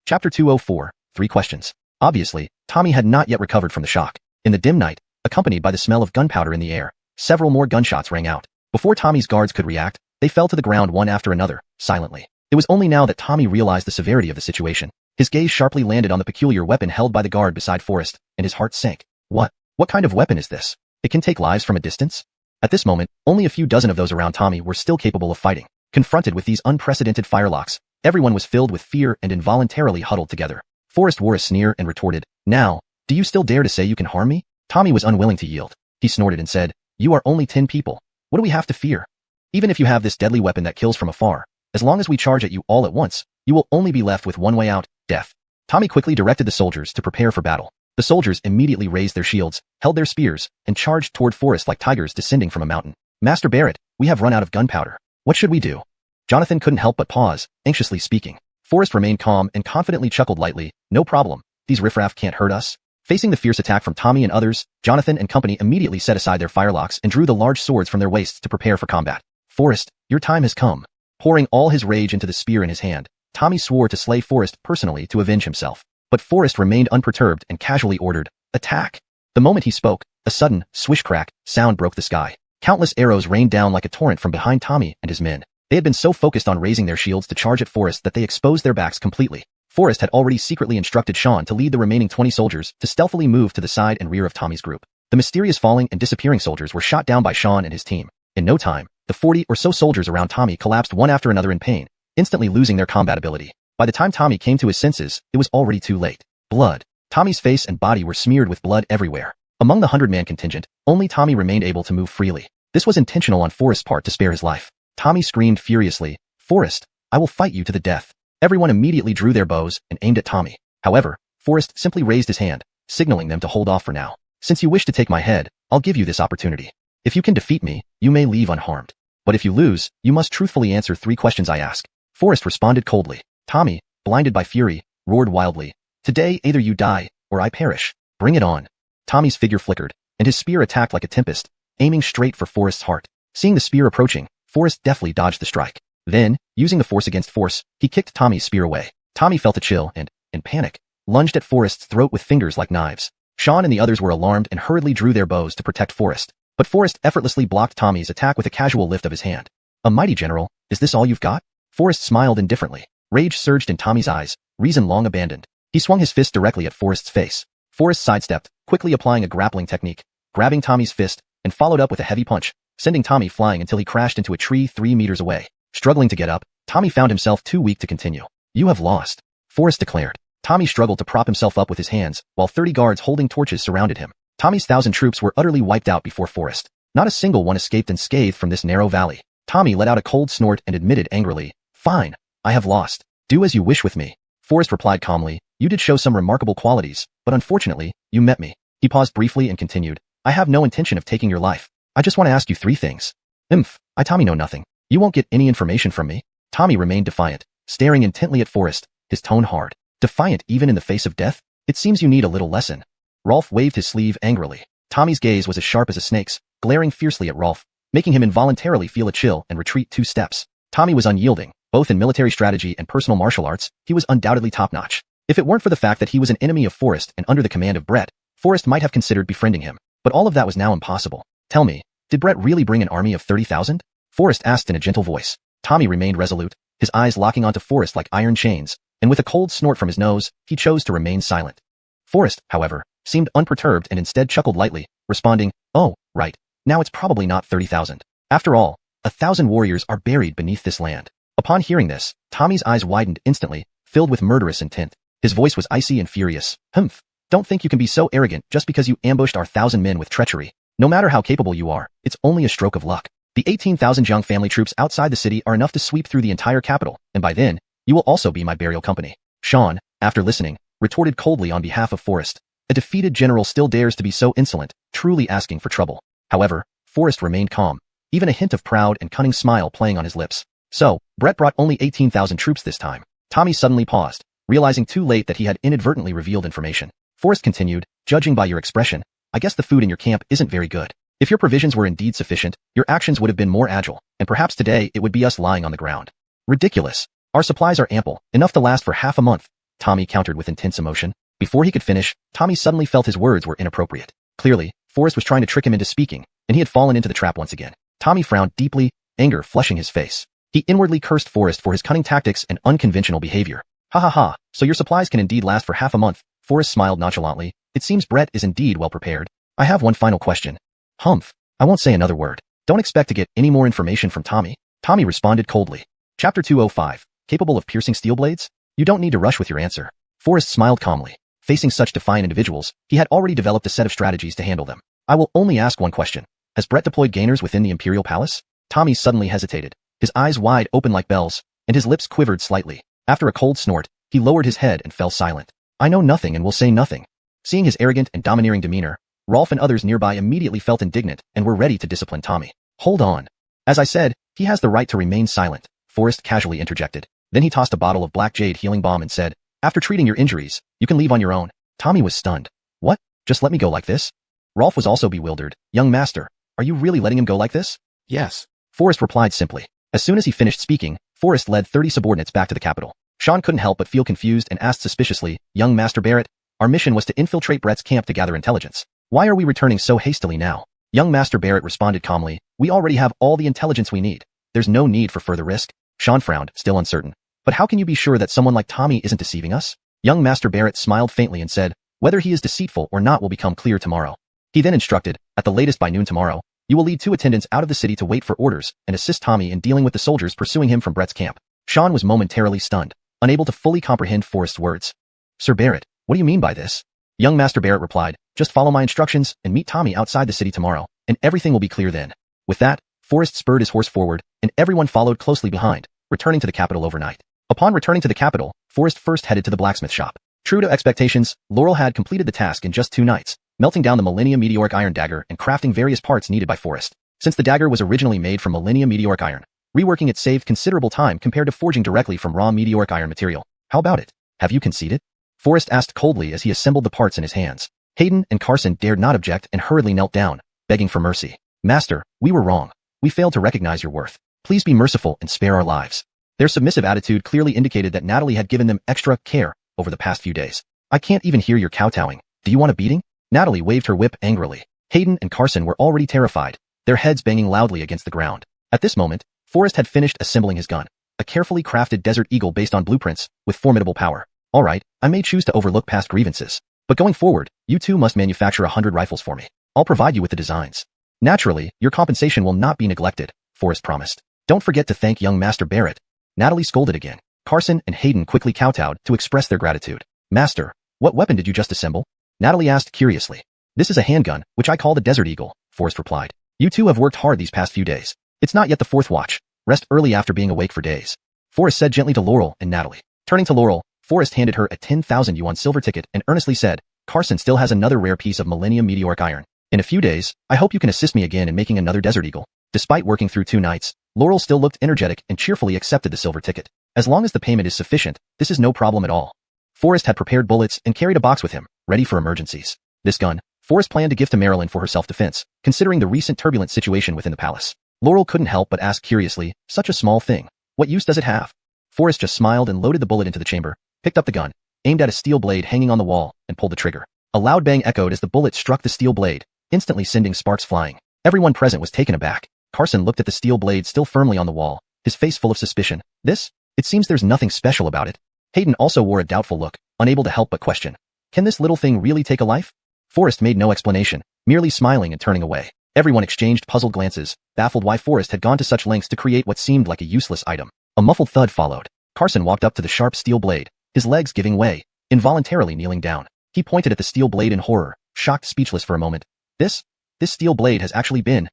Chapter 204, 3 questions. Obviously, Tommy had not yet recovered from the shock. In the dim night, accompanied by the smell of gunpowder in the air, several more gunshots rang out. Before Tommy's guards could react, they fell to the ground one after another, silently. It was only now that Tommy realized the severity of the situation. His gaze sharply landed on the peculiar weapon held by the guard beside Forrest, and his heart sank. What kind of weapon is this? It can take lives from a distance? At this moment, only a few dozen of those around Tommy were still capable of fighting. Confronted with these unprecedented firelocks, everyone was filled with fear and involuntarily huddled together. Forrest wore a sneer and retorted, Now, do you still dare to say you can harm me? Tommy was unwilling to yield. He snorted and said, You are only 10 people. What do we have to fear? Even if you have this deadly weapon that kills from afar, as long as we charge at you all at once, you will only be left with one way out, death. Tommy quickly directed the soldiers to prepare for battle. The soldiers immediately raised their shields, held their spears, and charged toward Forrest like tigers descending from a mountain. Master Barrett, we have run out of gunpowder. What should we do? Jonathan couldn't help but pause, anxiously speaking. Forrest remained calm and confidently chuckled lightly. No problem. These riffraff can't hurt us. Facing the fierce attack from Tommy and others, Jonathan and company immediately set aside their firelocks and drew the large swords from their waists to prepare for combat. Forrest, your time has come. Pouring all his rage into the spear in his hand, Tommy swore to slay Forrest personally to avenge himself. But Forrest remained unperturbed and casually ordered, Attack! The moment he spoke, a sudden, swish-crack, sound broke the sky. Countless arrows rained down like a torrent from behind Tommy and his men. They had been so focused on raising their shields to charge at Forrest that they exposed their backs completely. Forrest had already secretly instructed Sean to lead the remaining 20 soldiers to stealthily move to the side and rear of Tommy's group. The mysterious falling and disappearing soldiers were shot down by Sean and his team. In no time, the 40 or so soldiers around Tommy collapsed one after another in pain, instantly losing their combat ability. By the time Tommy came to his senses, it was already too late. Blood. Tommy's face and body were smeared with blood everywhere. Among the 100-man contingent, only Tommy remained able to move freely. This was intentional on Forrest's part to spare his life. Tommy screamed furiously, Forrest, I will fight you to the death. Everyone immediately drew their bows and aimed at Tommy. However, Forrest simply raised his hand, signaling them to hold off for now. Since you wish to take my head, I'll give you this opportunity. If you can defeat me, you may leave unharmed. But if you lose, you must truthfully answer 3 questions I ask. Forrest responded coldly. Tommy, blinded by fury, roared wildly, Today either you die, or I perish. Bring it on. Tommy's figure flickered, and his spear attacked like a tempest, aiming straight for Forrest's heart. Seeing the spear approaching, Forrest deftly dodged the strike. Then, using the force against force, he kicked Tommy's spear away. Tommy felt a chill and, in panic, lunged at Forrest's throat with fingers like knives. Sean and the others were alarmed and hurriedly drew their bows to protect Forrest. But Forrest effortlessly blocked Tommy's attack with a casual lift of his hand. A mighty general, is this all you've got? Forrest smiled indifferently. Rage surged in Tommy's eyes, reason long abandoned. He swung his fist directly at Forrest's face. Forrest sidestepped, quickly applying a grappling technique, grabbing Tommy's fist, and followed up with a heavy punch, sending Tommy flying until he crashed into a tree 3 meters away. Struggling to get up, Tommy found himself too weak to continue. You have lost, Forrest declared. Tommy struggled to prop himself up with his hands, while 30 guards holding torches surrounded him. Tommy's 1,000 troops were utterly wiped out before Forrest. Not a single one escaped unscathed from this narrow valley. Tommy let out a cold snort and admitted angrily, Fine, I have lost. Do as you wish with me. Forrest replied calmly, You did show some remarkable qualities, but unfortunately, you met me. He paused briefly and continued, I have no intention of taking your life. I just want to ask you 3 things. I Tommy know nothing. You won't get any information from me. Tommy remained defiant, staring intently at Forrest, his tone hard. Defiant even in the face of death? It seems you need a little lesson. Rolf waved his sleeve angrily. Tommy's gaze was as sharp as a snake's, glaring fiercely at Rolf, making him involuntarily feel a chill and retreat 2 steps. Tommy was unyielding, both in military strategy and personal martial arts. He was undoubtedly top-notch. If it weren't for the fact that he was an enemy of Forrest and under the command of Brett, Forrest might have considered befriending him. But all of that was now impossible. Tell me, did Brett really bring an army of 30,000? Forrest asked in a gentle voice. Tommy remained resolute, his eyes locking onto Forrest like iron chains, and with a cold snort from his nose, he chose to remain silent. Forrest, however, seemed unperturbed and instead chuckled lightly, responding, "Oh, right. Now it's probably not 30,000. After all, 1,000 warriors are buried beneath this land." Upon hearing this, Tommy's eyes widened instantly, filled with murderous intent. His voice was icy and furious. "Humph. Don't think you can be so arrogant just because you ambushed our 1,000 men with treachery. No matter how capable you are, it's only a stroke of luck. The 18,000 Zhang family troops outside the city are enough to sweep through the entire capital, and by then, you will also be my burial company." Sean, after listening, retorted coldly on behalf of Forrest. A defeated general still dares to be so insolent, truly asking for trouble. However, Forrest remained calm, even a hint of proud and cunning smile playing on his lips. "So, Brett brought only 18,000 troops this time." Tommy suddenly paused, realizing too late that he had inadvertently revealed information. Forrest continued, "Judging by your expression, I guess the food in your camp isn't very good. If your provisions were indeed sufficient, your actions would have been more agile, and perhaps today it would be us lying on the ground." "Ridiculous. Our supplies are ample, enough to last for half a month," Tommy countered with intense emotion. Before he could finish, Tommy suddenly felt his words were inappropriate. Clearly, Forrest was trying to trick him into speaking, and he had fallen into the trap once again. Tommy frowned deeply, anger flushing his face. He inwardly cursed Forrest for his cunning tactics and unconventional behavior. "Ha ha ha, so your supplies can indeed last for half a month." Forrest smiled nonchalantly. "It seems Brett is indeed well prepared. I have one final question." "Humph. I won't say another word. Don't expect to get any more information from Tommy." Tommy responded coldly. Chapter 205. Capable of piercing steel blades? You don't need to rush with your answer. Forrest smiled calmly. Facing such defiant individuals, he had already developed a set of strategies to handle them. "I will only ask one question. Has Brett deployed gainers within the Imperial Palace?" Tommy suddenly hesitated, his eyes wide open like bells, and his lips quivered slightly. After a cold snort, he lowered his head and fell silent. "I know nothing and will say nothing." Seeing his arrogant and domineering demeanor, Rolf and others nearby immediately felt indignant and were ready to discipline Tommy. "Hold on. As I said, he has the right to remain silent," Forrest casually interjected. Then he tossed a bottle of black jade healing balm and said, "After treating your injuries, you can leave on your own." Tommy was stunned. "What? Just let me go like this?" Rolf was also bewildered. "Young master, are you really letting him go like this?" "Yes," Forrest replied simply. As soon as he finished speaking, Forrest led 30 subordinates back to the capital. Sean couldn't help but feel confused and asked suspiciously, "Young Master Barrett, our mission was to infiltrate Brett's camp to gather intelligence. Why are we returning so hastily now?" Young Master Barrett responded calmly, "We already have all the intelligence we need. There's no need for further risk." Sean frowned, still uncertain. "But how can you be sure that someone like Tommy isn't deceiving us?" Young Master Barrett smiled faintly and said, "Whether he is deceitful or not will become clear tomorrow." He then instructed, "At the latest by noon tomorrow, you will lead 2 attendants out of the city to wait for orders and assist Tommy in dealing with the soldiers pursuing him from Brett's camp." Sean was momentarily stunned, unable to fully comprehend Forrest's words. "Sir Barrett, what do you mean by this?" Young Master Barrett replied, "Just follow my instructions and meet Tommy outside the city tomorrow, and everything will be clear then." With that, Forrest spurred his horse forward, and everyone followed closely behind, returning to the capital overnight. Upon returning to the capital, Forrest first headed to the blacksmith shop. True to expectations, Laurel had completed the task in just 2 nights, melting down the Millennium Meteoric Iron dagger and crafting various parts needed by Forrest. Since the dagger was originally made from Millennium Meteoric Iron, reworking it saved considerable time compared to forging directly from raw Meteoric Iron material. "How about it? Have you conceded?" Forrest asked coldly as he assembled the parts in his hands. Hayden and Carson dared not object and hurriedly knelt down, begging for mercy. "Master, we were wrong. We failed to recognize your worth. Please be merciful and spare our lives." Their submissive attitude clearly indicated that Natalie had given them extra care over the past few days. "I can't even hear your kowtowing. Do you want a beating?" Natalie waved her whip angrily. Hayden and Carson were already terrified, their heads banging loudly against the ground. At this moment, Forrest had finished assembling his gun, a carefully crafted Desert Eagle based on blueprints, with formidable power. "All right, I may choose to overlook past grievances, but going forward, you 2 must manufacture 100 rifles for me. I'll provide you with the designs. Naturally, your compensation will not be neglected," Forrest promised. "Don't forget to thank young Master Barrett." Natalie scolded again. Carson and Hayden quickly kowtowed to express their gratitude. "Master, what weapon did you just assemble?" Natalie asked curiously. "This is a handgun, which I call the Desert Eagle," Forrest replied. "You 2 have worked hard these past few days. It's not yet the 4th watch. Rest early after being awake for days," Forrest said gently to Laurel and Natalie. Turning to Laurel, Forrest handed her a 10,000 yuan silver ticket and earnestly said, "Carson still has another rare piece of Millennium Meteoric Iron. In a few days, I hope you can assist me again in making another Desert Eagle." Despite working through 2 nights, Laurel still looked energetic and cheerfully accepted the silver ticket. "As long as the payment is sufficient, this is no problem at all." Forrest had prepared bullets and carried a box with him, ready for emergencies. This gun, Forrest planned to give to Marilyn for her self-defense, considering the recent turbulent situation within the palace. Laurel couldn't help but ask curiously, "Such a small thing. What use does it have?" Forrest just smiled and loaded the bullet into the chamber, picked up the gun, aimed at a steel blade hanging on the wall, and pulled the trigger. A loud bang echoed as the bullet struck the steel blade, instantly sending sparks flying. Everyone present was taken aback. Carson looked at the steel blade still firmly on the wall, his face full of suspicion. This? It seems there's nothing special about it. Hayden also wore a doubtful look, unable to help but question. Can this little thing really take a life? Forrest made no explanation, merely smiling and turning away. Everyone exchanged puzzled glances, baffled why Forrest had gone to such lengths to create what seemed like a useless item. A muffled thud followed. Carson walked up to the sharp steel blade, his legs giving way, involuntarily kneeling down. He pointed at the steel blade in horror, shocked, speechless for a moment. This steel blade has actually been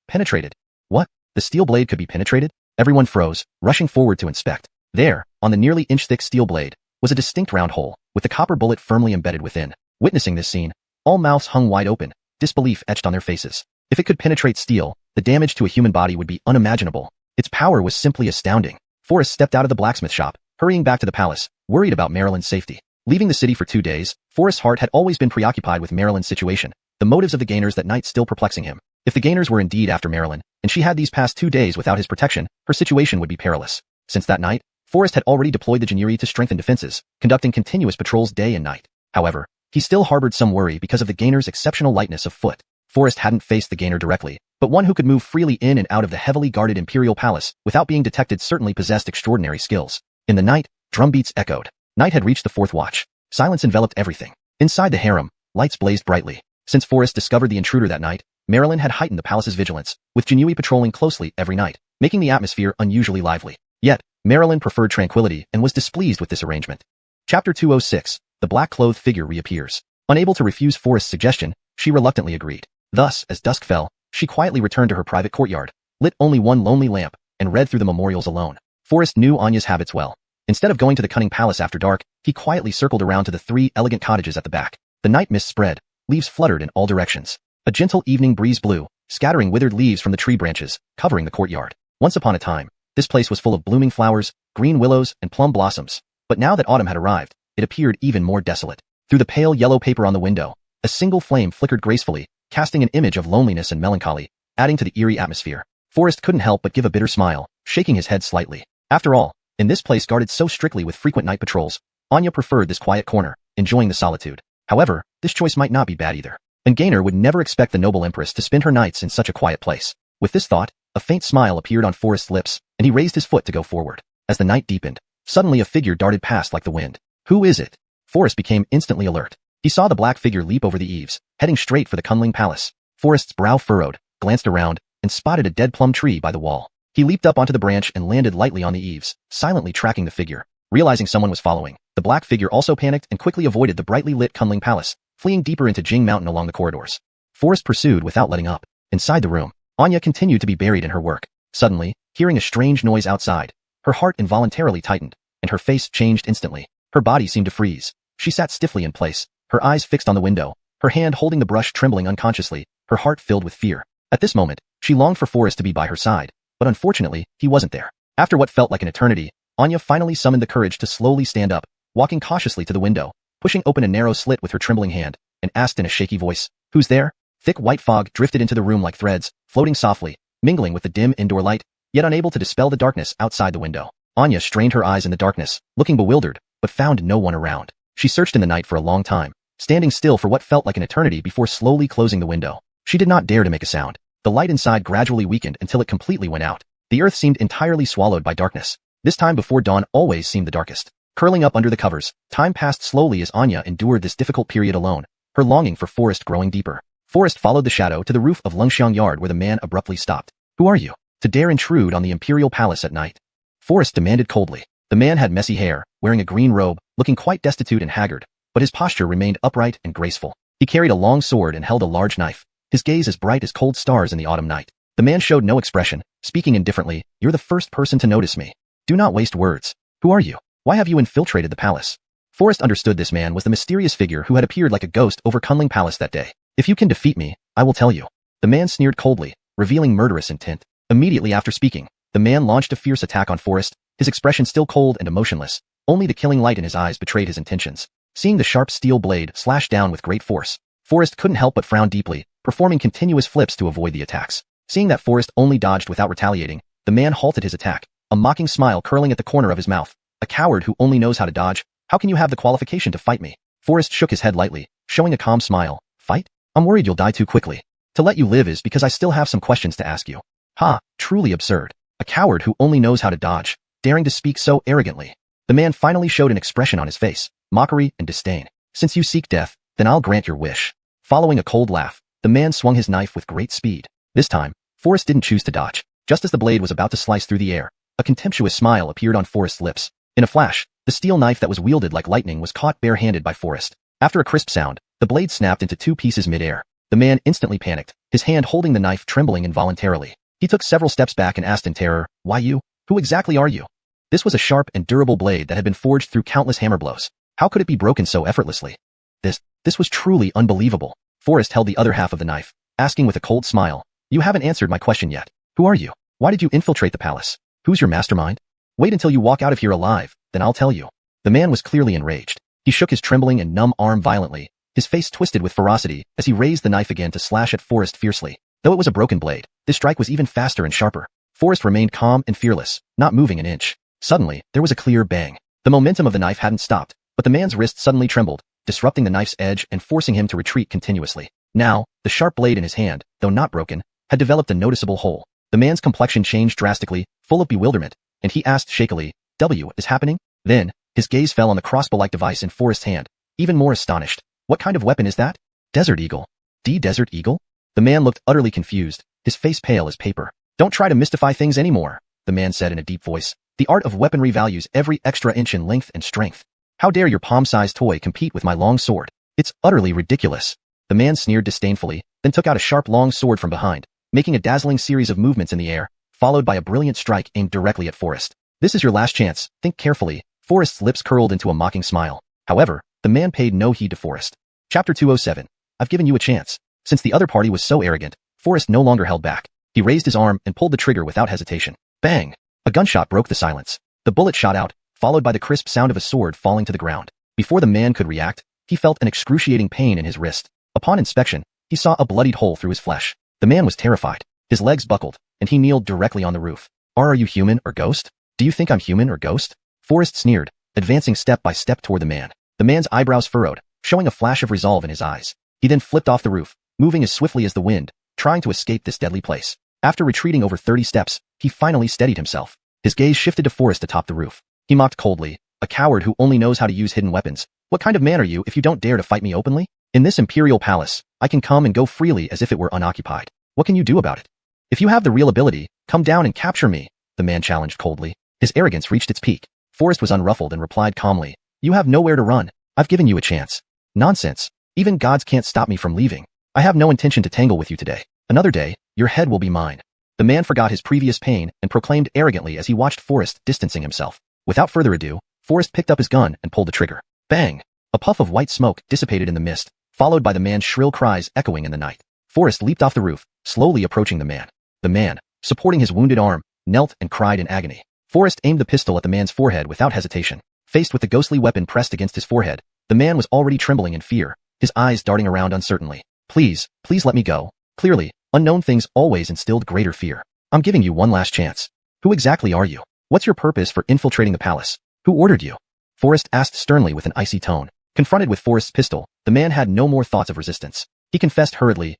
penetrated. What? The steel blade could be penetrated? Everyone froze, rushing forward to inspect. There, on the nearly inch-thick steel blade, was a distinct round hole, with the copper bullet firmly embedded within. Witnessing this scene, all mouths hung wide open, disbelief etched on their faces. If it could penetrate steel, the damage to a human body would be unimaginable. Its power was simply astounding. Forrest stepped out of the blacksmith shop, hurrying back to the palace, worried about Marilyn's safety. Leaving the city for 2 days, Forrest's heart had always been preoccupied with Marilyn's situation, the motives of the gainers that night still perplexing him. If the gainers were indeed after Marilyn, and she had these past 2 days without his protection, her situation would be perilous. Since that night, Forrest had already deployed the Jinyiwei to strengthen defenses, conducting continuous patrols day and night. However, he still harbored some worry because of the gainers' exceptional lightness of foot. Forrest hadn't faced the gainer directly, but one who could move freely in and out of the heavily guarded imperial palace without being detected certainly possessed extraordinary skills. In the night, drumbeats echoed. Night had reached the 4th watch. Silence enveloped everything. Inside the harem, lights blazed brightly. Since Forrest discovered the intruder that night, Marilyn had heightened the palace's vigilance, with Jinyiwei patrolling closely every night, making the atmosphere unusually lively. Yet, Marilyn preferred tranquility and was displeased with this arrangement. Chapter 206, the black-clothed figure reappears. Unable to refuse Forrest's suggestion, she reluctantly agreed. Thus, as dusk fell, she quietly returned to her private courtyard, lit only one lonely lamp, and read through the memorials alone. Forrest knew Anya's habits well. Instead of going to the cunning palace after dark, he quietly circled around to the 3 elegant cottages at the back. The night mist spread, leaves fluttered in all directions. A gentle evening breeze blew, scattering withered leaves from the tree branches, covering the courtyard. Once upon a time, this place was full of blooming flowers, green willows, and plum blossoms. But now that autumn had arrived, it appeared even more desolate. Through the pale yellow paper on the window, a single flame flickered gracefully, casting an image of loneliness and melancholy, adding to the eerie atmosphere. Forrest couldn't help but give a bitter smile, shaking his head slightly. After all, in this place guarded so strictly with frequent night patrols, Anya preferred this quiet corner, enjoying the solitude. However, this choice might not be bad either. A gainer would never expect the noble empress to spend her nights in such a quiet place. With this thought, a faint smile appeared on Forrest's lips, and he raised his foot to go forward. As the night deepened, suddenly a figure darted past like the wind. Who is it? Forrest became instantly alert. He saw the black figure leap over the eaves, heading straight for the Kunling Palace. Forrest's brow furrowed, glanced around, and spotted a dead plum tree by the wall. He leaped up onto the branch and landed lightly on the eaves, silently tracking the figure. Realizing someone was following, the black figure also panicked and quickly avoided the brightly lit Kunling Palace, fleeing deeper into Jing Mountain along the corridors. Forrest pursued without letting up. Inside the room, Anya continued to be buried in her work. Suddenly, hearing a strange noise outside, her heart involuntarily tightened, and her face changed instantly. Her body seemed to freeze. She sat stiffly in place, her eyes fixed on the window, her hand holding the brush trembling unconsciously, her heart filled with fear. At this moment, she longed for Forrest to be by her side, but unfortunately, he wasn't there. After what felt like an eternity, Anya finally summoned the courage to slowly stand up, walking cautiously to the window, pushing open a narrow slit with her trembling hand, and asked in a shaky voice, "Who's there?" Thick white fog drifted into the room like threads, floating softly, mingling with the dim indoor light, yet unable to dispel the darkness outside the window. Anya strained her eyes in the darkness, looking bewildered, but found no one around. She searched in the night for a long time, standing still for what felt like an eternity before slowly closing the window. She did not dare to make a sound. The light inside gradually weakened until it completely went out. The earth seemed entirely swallowed by darkness. This time before dawn always seemed the darkest. Curling up under the covers, time passed slowly as Anya endured this difficult period alone, her longing for Forrest growing deeper. Forrest followed the shadow to the roof of Lungxiang Yard where the man abruptly stopped. "Who are you? To dare intrude on the imperial palace at night?" Forrest demanded coldly. The man had messy hair, wearing a green robe, looking quite destitute and haggard, but his posture remained upright and graceful. He carried a long sword and held a large knife, his gaze as bright as cold stars in the autumn night. The man showed no expression, speaking indifferently, "You're the first person to notice me. Do not waste words. Who are you? Why have you infiltrated the palace?" Forrest understood this man was the mysterious figure who had appeared like a ghost over Kunling Palace that day. "If you can defeat me, I will tell you." The man sneered coldly, revealing murderous intent. Immediately after speaking, the man launched a fierce attack on Forrest, his expression still cold and emotionless. Only the killing light in his eyes betrayed his intentions. Seeing the sharp steel blade slash down with great force, Forrest couldn't help but frown deeply, performing continuous flips to avoid the attacks. Seeing that Forrest only dodged without retaliating, the man halted his attack, a mocking smile curling at the corner of his mouth. "A coward who only knows how to dodge? How can you have the qualification to fight me?" Forrest shook his head lightly, showing a calm smile. "Fight? I'm worried you'll die too quickly. To let you live is because I still have some questions to ask you." "Ha, truly absurd." A coward who only knows how to dodge, daring to speak so arrogantly. The man finally showed an expression on his face, mockery and disdain. Since you seek death, then I'll grant your wish. Following a cold laugh, the man swung his knife with great speed. This time, Forrest didn't choose to dodge. Just as the blade was about to slice through the air, a contemptuous smile appeared on Forrest's lips. In a flash, the steel knife that was wielded like lightning was caught bare-handed by Forrest. After a crisp sound, the blade snapped into two pieces mid-air. The man instantly panicked, his hand holding the knife trembling involuntarily. He took several steps back and asked in terror, "Why you? Who exactly are you?" This was a sharp and durable blade that had been forged through countless hammer blows. How could it be broken so effortlessly? This was truly unbelievable. Forrest held the other half of the knife, asking with a cold smile, "You haven't answered my question yet. Who are you? Why did you infiltrate the palace? Who's your mastermind? Wait until you walk out of here alive, then I'll tell you." The man was clearly enraged. He shook his trembling and numb arm violently, his face twisted with ferocity as he raised the knife again to slash at Forrest fiercely. Though it was a broken blade, this strike was even faster and sharper. Forrest remained calm and fearless, not moving an inch. Suddenly, there was a clear bang. The momentum of the knife hadn't stopped, but the man's wrist suddenly trembled, disrupting the knife's edge and forcing him to retreat continuously. Now, the sharp blade in his hand, though not broken, had developed a noticeable hole. The man's complexion changed drastically, full of bewilderment, and he asked shakily, "What is happening?" Then, his gaze fell on the crossbow-like device in Forrest's hand, even more astonished. "What kind of weapon is that?" "Desert Eagle." Desert Eagle? The man looked utterly confused, his face pale as paper. "Don't try to mystify things anymore," the man said in a deep voice. "The art of weaponry values every extra inch in length and strength. How dare your palm-sized toy compete with my long sword? It's utterly ridiculous." The man sneered disdainfully, then took out a sharp long sword from behind, making a dazzling series of movements in the air, followed by a brilliant strike aimed directly at Forrest. "This is your last chance, think carefully." Forrest's lips curled into a mocking smile. However, the man paid no heed to Forrest. Chapter 207. I've given you a chance. Since the other party was so arrogant, Forrest no longer held back. He raised his arm and pulled the trigger without hesitation. Bang! A gunshot broke the silence. The bullet shot out, followed by the crisp sound of a sword falling to the ground. Before the man could react, he felt an excruciating pain in his wrist. Upon inspection, he saw a bloodied hole through his flesh. The man was terrified. His legs buckled, and he kneeled directly on the roof. Are you human or ghost? Do you think I'm human or ghost?" Forrest sneered, advancing step by step toward the man. The man's eyebrows furrowed, showing a flash of resolve in his eyes. He then flipped off the roof, moving as swiftly as the wind, trying to escape this deadly place. After retreating over 30 steps, he finally steadied himself. His gaze shifted to Forrest atop the roof. He mocked coldly, "A coward who only knows how to use hidden weapons. What kind of man are you if you don't dare to fight me openly? In this imperial palace, I can come and go freely as if it were unoccupied. What can you do about it? If you have the real ability, come down and capture me," the man challenged coldly. His arrogance reached its peak. Forrest was unruffled and replied calmly, "You have nowhere to run. I've given you a chance." "Nonsense. Even gods can't stop me from leaving. I have no intention to tangle with you today. Another day, your head will be mine." The man forgot his previous pain and proclaimed arrogantly as he watched Forrest distancing himself. Without further ado, Forrest picked up his gun and pulled the trigger. Bang! A puff of white smoke dissipated in the mist, followed by the man's shrill cries echoing in the night. Forrest leaped off the roof, slowly approaching the man. The man, supporting his wounded arm, knelt and cried in agony. Forrest aimed the pistol at the man's forehead without hesitation. Faced with the ghostly weapon pressed against his forehead, the man was already trembling in fear, his eyes darting around uncertainly. Please let me go." Clearly, unknown things always instilled greater fear. "I'm giving you one last chance. Who exactly are you? What's your purpose for infiltrating the palace? Who ordered you?" Forrest asked sternly with an icy tone. Confronted with Forrest's pistol, the man had no more thoughts of resistance. He confessed hurriedly,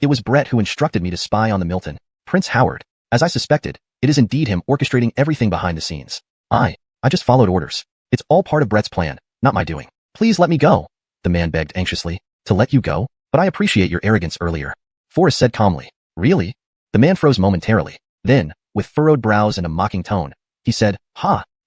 It was Brett who instructed me to spy on the Milton. Prince Howard. As I suspected, it is indeed him orchestrating everything behind the scenes. I just followed orders. It's all part of Brett's plan, not my doing. Please let me go," the man begged anxiously. "To let you go? But I appreciate your arrogance earlier," Forrest said calmly. "Really?" The man froze momentarily. Then, with furrowed brows and a mocking tone, he said,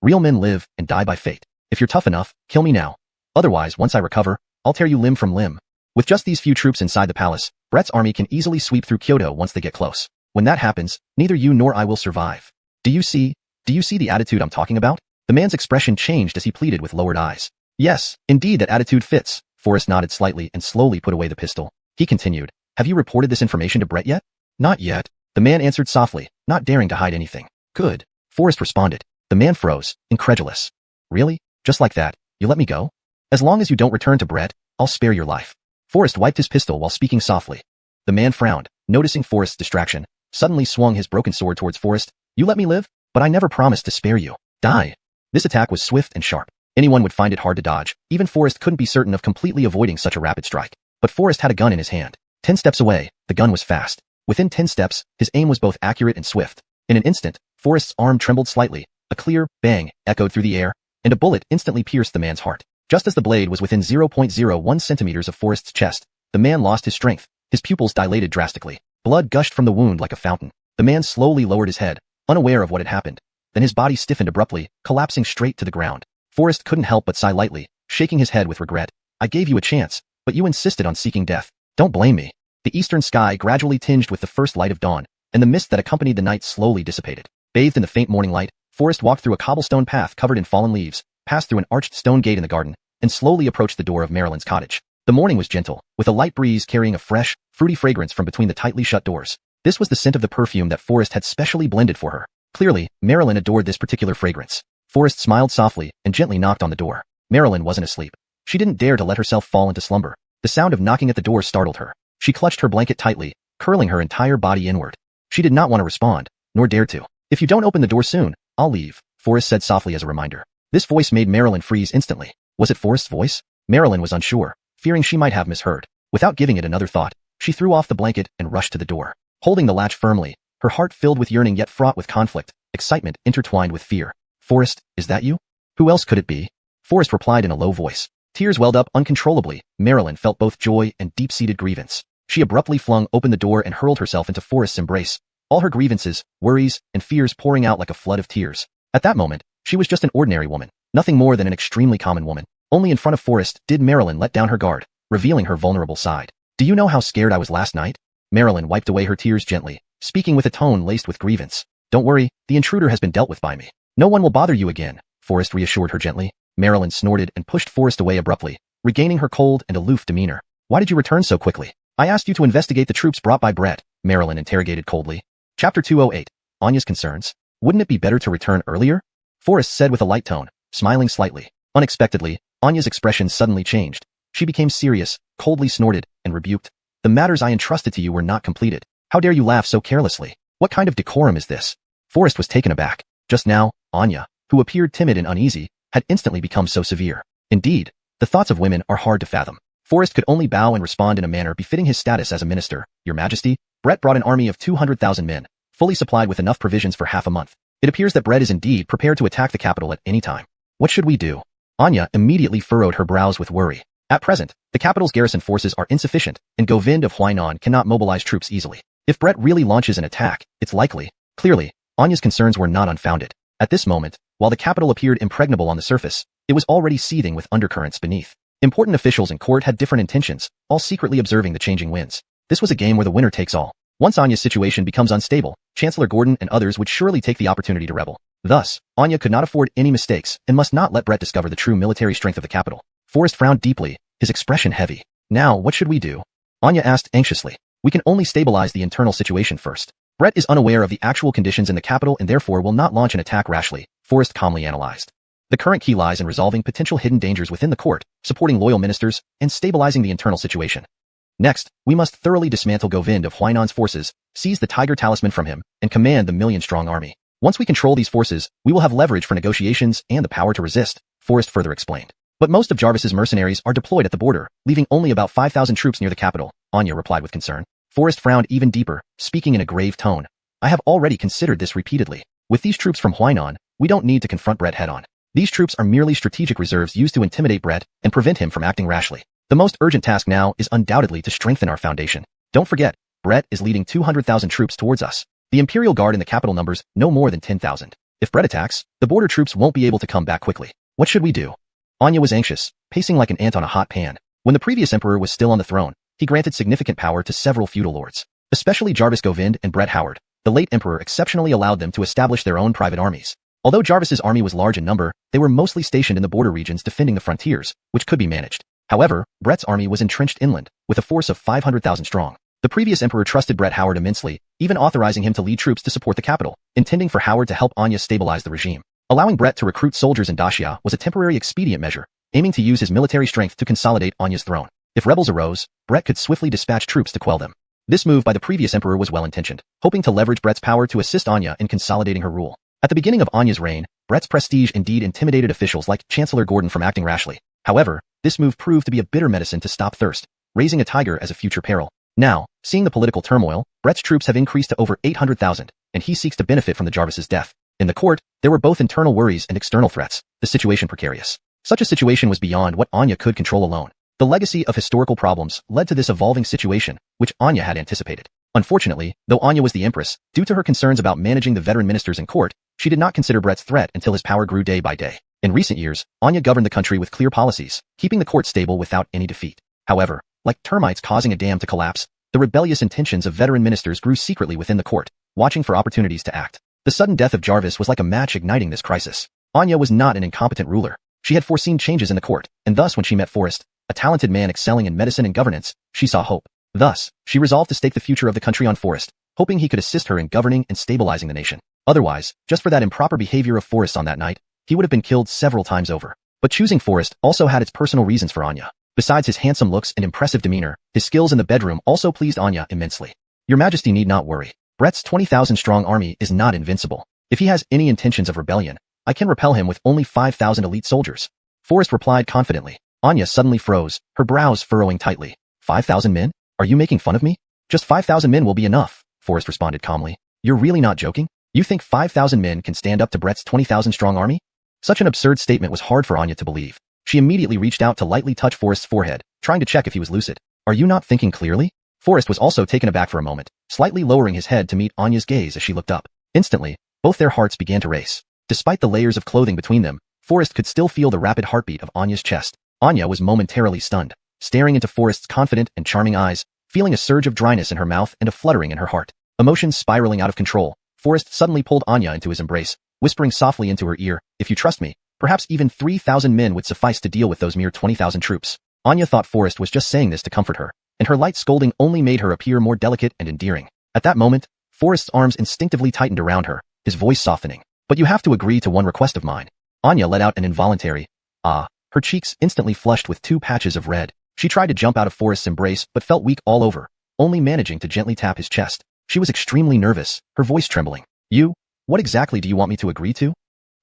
Real men live and die by fate. If you're tough enough, kill me now. Otherwise, once I recover, I'll tear you limb from limb. With just these few troops inside the palace, Brett's army can easily sweep through Kyoto once they get close. When that happens, neither you nor I will survive. Do you see the attitude I'm talking about?" The man's expression changed as he pleaded with lowered eyes. "Yes, indeed that attitude fits." Forrest nodded slightly and slowly put away the pistol. He continued, "Have you reported this information to Brett yet?" "Not yet," the man answered softly, not daring to hide anything. "Good," Forrest responded. The man froze, incredulous. "Really? Just like that, you let me go? As long as you don't return to Brett, I'll spare your life." Forrest wiped his pistol while speaking softly. The man frowned, noticing Forrest's distraction, suddenly swung his broken sword towards Forrest. "You let me live? But I never promised to spare you. Die." This attack was swift and sharp. Anyone would find it hard to dodge. Even Forrest couldn't be certain of completely avoiding such a rapid strike. But Forrest had a gun in his hand. 10 steps away, the gun was fast. Within 10 steps, his aim was both accurate and swift. In an instant, Forrest's arm trembled slightly, a clear bang echoed through the air, and a bullet instantly pierced the man's heart. Just as the blade was within 0.01 centimeters of Forrest's chest, the man lost his strength, his pupils dilated drastically. Blood gushed from the wound like a fountain. The man slowly lowered his head, unaware of what had happened. Then his body stiffened abruptly, collapsing straight to the ground. Forrest couldn't help but sigh lightly, shaking his head with regret. I gave you a chance, but you insisted on seeking death. Don't blame me. The eastern sky gradually tinged with the first light of dawn, and the mist that accompanied the night slowly dissipated. Bathed in the faint morning light, Forrest walked through a cobblestone path covered in fallen leaves, passed through an arched stone gate in the garden, and slowly approached the door of Marilyn's cottage. The morning was gentle, with a light breeze carrying a fresh, fruity fragrance from between the tightly shut doors. This was the scent of the perfume that Forrest had specially blended for her. Clearly, Marilyn adored this particular fragrance. Forrest smiled softly and gently knocked on the door. Marilyn wasn't asleep. She didn't dare to let herself fall into slumber. The sound of knocking at the door startled her. She clutched her blanket tightly, curling her entire body inward. She did not want to respond, nor dared to. If you don't open the door soon, I'll leave, Forrest said softly as a reminder. This voice made Marilyn freeze instantly. Was it Forrest's voice? Marilyn was unsure, fearing she might have misheard. Without giving it another thought, she threw off the blanket and rushed to the door. Holding the latch firmly, her heart filled with yearning yet fraught with conflict, excitement intertwined with fear. Forrest, is that you? Who else could it be? Forrest replied in a low voice. Tears welled up uncontrollably. Marilyn felt both joy and deep-seated grievance. She abruptly flung open the door and hurled herself into Forrest's embrace, all her grievances, worries, and fears pouring out like a flood of tears. At that moment, she was just an ordinary woman, nothing more than an extremely common woman. Only in front of Forrest did Marilyn let down her guard, revealing her vulnerable side. Do you know how scared I was last night? Marilyn wiped away her tears gently, speaking with a tone laced with grievance. Don't worry, the intruder has been dealt with by me. No one will bother you again, Forrest reassured her gently. Marilyn snorted and pushed Forrest away abruptly, regaining her cold and aloof demeanor. Why did you return so quickly? I asked you to investigate the troops brought by Brett, Marilyn interrogated coldly. Chapter 208. Anya's concerns. Wouldn't it be better to return earlier? Forrest said with a light tone, smiling slightly. Unexpectedly, Anya's expression suddenly changed. She became serious, coldly snorted, and rebuked. The matters I entrusted to you were not completed. How dare you laugh so carelessly? What kind of decorum is this? Forrest was taken aback. Just now, Anya, who appeared timid and uneasy, had instantly become so severe. Indeed, the thoughts of women are hard to fathom. Forrest could only bow and respond in a manner befitting his status as a minister. Your Majesty, Brett brought an army of 200,000 men, fully supplied with enough provisions for half a month. It appears that Brett is indeed prepared to attack the capital at any time. What should we do? Anya immediately furrowed her brows with worry. At present, the capital's garrison forces are insufficient, and Govind of Huainan cannot mobilize troops easily. If Brett really launches an attack, it's likely. Clearly, Anya's concerns were not unfounded. At this moment, while the capital appeared impregnable on the surface, it was already seething with undercurrents beneath. Important officials in court had different intentions, all secretly observing the changing winds. This was a game where the winner takes all. Once Anya's situation becomes unstable, Chancellor Gordon and others would surely take the opportunity to rebel. Thus, Anya could not afford any mistakes and must not let Brett discover the true military strength of the capital. Forrest frowned deeply, his expression heavy. Now, what should we do? Anya asked anxiously. We can only stabilize the internal situation first. Brett is unaware of the actual conditions in the capital and therefore will not launch an attack rashly, Forrest calmly analyzed. The current key lies in resolving potential hidden dangers within the court, supporting loyal ministers, and stabilizing the internal situation. Next, we must thoroughly dismantle Govind of Huainan's forces, seize the Tiger Talisman from him, and command the million-strong army. Once we control these forces, we will have leverage for negotiations and the power to resist, Forrest further explained. But most of Jarvis's mercenaries are deployed at the border, leaving only about 5,000 troops near the capital, Anya replied with concern. Forrest frowned even deeper, speaking in a grave tone. I have already considered this repeatedly. With these troops from Huainan, we don't need to confront Brett head-on. These troops are merely strategic reserves used to intimidate Brett and prevent him from acting rashly. The most urgent task now is undoubtedly to strengthen our foundation. Don't forget, Brett is leading 200,000 troops towards us. The Imperial Guard in the capital numbers no more than 10,000. If Brett attacks, the border troops won't be able to come back quickly. What should we do? Anya was anxious, pacing like an ant on a hot pan. When the previous emperor was still on the throne, he granted significant power to several feudal lords, especially Jarvis Govind and Brett Howard. The late emperor exceptionally allowed them to establish their own private armies. Although Jarvis's army was large in number, they were mostly stationed in the border regions defending the frontiers, which could be managed. However, Brett's army was entrenched inland, with a force of 500,000 strong. The previous emperor trusted Brett Howard immensely, even authorizing him to lead troops to support the capital, intending for Howard to help Anya stabilize the regime. Allowing Brett to recruit soldiers in Daxia was a temporary expedient measure, aiming to use his military strength to consolidate Anya's throne. If rebels arose, Brett could swiftly dispatch troops to quell them. This move by the previous emperor was well-intentioned, hoping to leverage Brett's power to assist Anya in consolidating her rule. At the beginning of Anya's reign, Brett's prestige indeed intimidated officials like Chancellor Gordon from acting rashly. However, this move proved to be a bitter medicine to stop thirst, raising a tiger as a future peril. Now, Seeing the political turmoil, Brett's troops have increased to over 800,000, and he seeks to benefit from the Jarvis's death. In the court, there were both internal worries and external threats, the situation precarious. Such a situation was beyond what Anya could control alone. The legacy of historical problems led to this evolving situation, which Anya had anticipated. Unfortunately, though Anya was the empress, due to her concerns about managing the veteran ministers in court, she did not consider Brett's threat until his power grew day by day. In recent years, Anya governed the country with clear policies, keeping the court stable without any defeat. However, like termites causing a dam to collapse, the rebellious intentions of veteran ministers grew secretly within the court, watching for opportunities to act. The sudden death of Jarvis was like a match igniting this crisis. Anya was not an incompetent ruler. She had foreseen changes in the court, and thus when she met Forrest, a talented man excelling in medicine and governance, she saw hope. Thus, she resolved to stake the future of the country on Forrest, hoping he could assist her in governing and stabilizing the nation. Otherwise, just for that improper behavior of Forrest on that night, he would have been killed several times over. But choosing Forrest also had its personal reasons for Anya. Besides his handsome looks and impressive demeanor, his skills in the bedroom also pleased Anya immensely. Your Majesty need not worry. Brett's 20,000-strong army is not invincible. If he has any intentions of rebellion, I can repel him with only 5,000 elite soldiers. Forrest replied confidently. Anya suddenly froze, her brows furrowing tightly. 5,000 men? Are you making fun of me? Just 5,000 men will be enough, Forrest responded calmly. You're really not joking? You think 5,000 men can stand up to Brett's 20,000-strong army? Such an absurd statement was hard for Anya to believe. She immediately reached out to lightly touch Forrest's forehead, trying to check if he was lucid. Are you not thinking clearly? Forrest was also taken aback for a moment, slightly lowering his head to meet Anya's gaze as she looked up. Instantly, both their hearts began to race. Despite the layers of clothing between them, Forrest could still feel the rapid heartbeat of Anya's chest. Anya was momentarily stunned, staring into Forrest's confident and charming eyes, feeling a surge of dryness in her mouth and a fluttering in her heart. Emotions spiraling out of control, Forrest suddenly pulled Anya into his embrace, whispering softly into her ear, if you trust me, perhaps even 3,000 men would suffice to deal with those mere 20,000 troops. Anya thought Forrest was just saying this to comfort her, and her light scolding only made her appear more delicate and endearing. At that moment, Forrest's arms instinctively tightened around her, his voice softening. But you have to agree to one request of mine. Anya let out an involuntary, ah. Her cheeks instantly flushed with 2 patches of red. She tried to jump out of Forrest's embrace but felt weak all over, only managing to gently tap his chest. She was extremely nervous, her voice trembling. What exactly do you want me to agree to?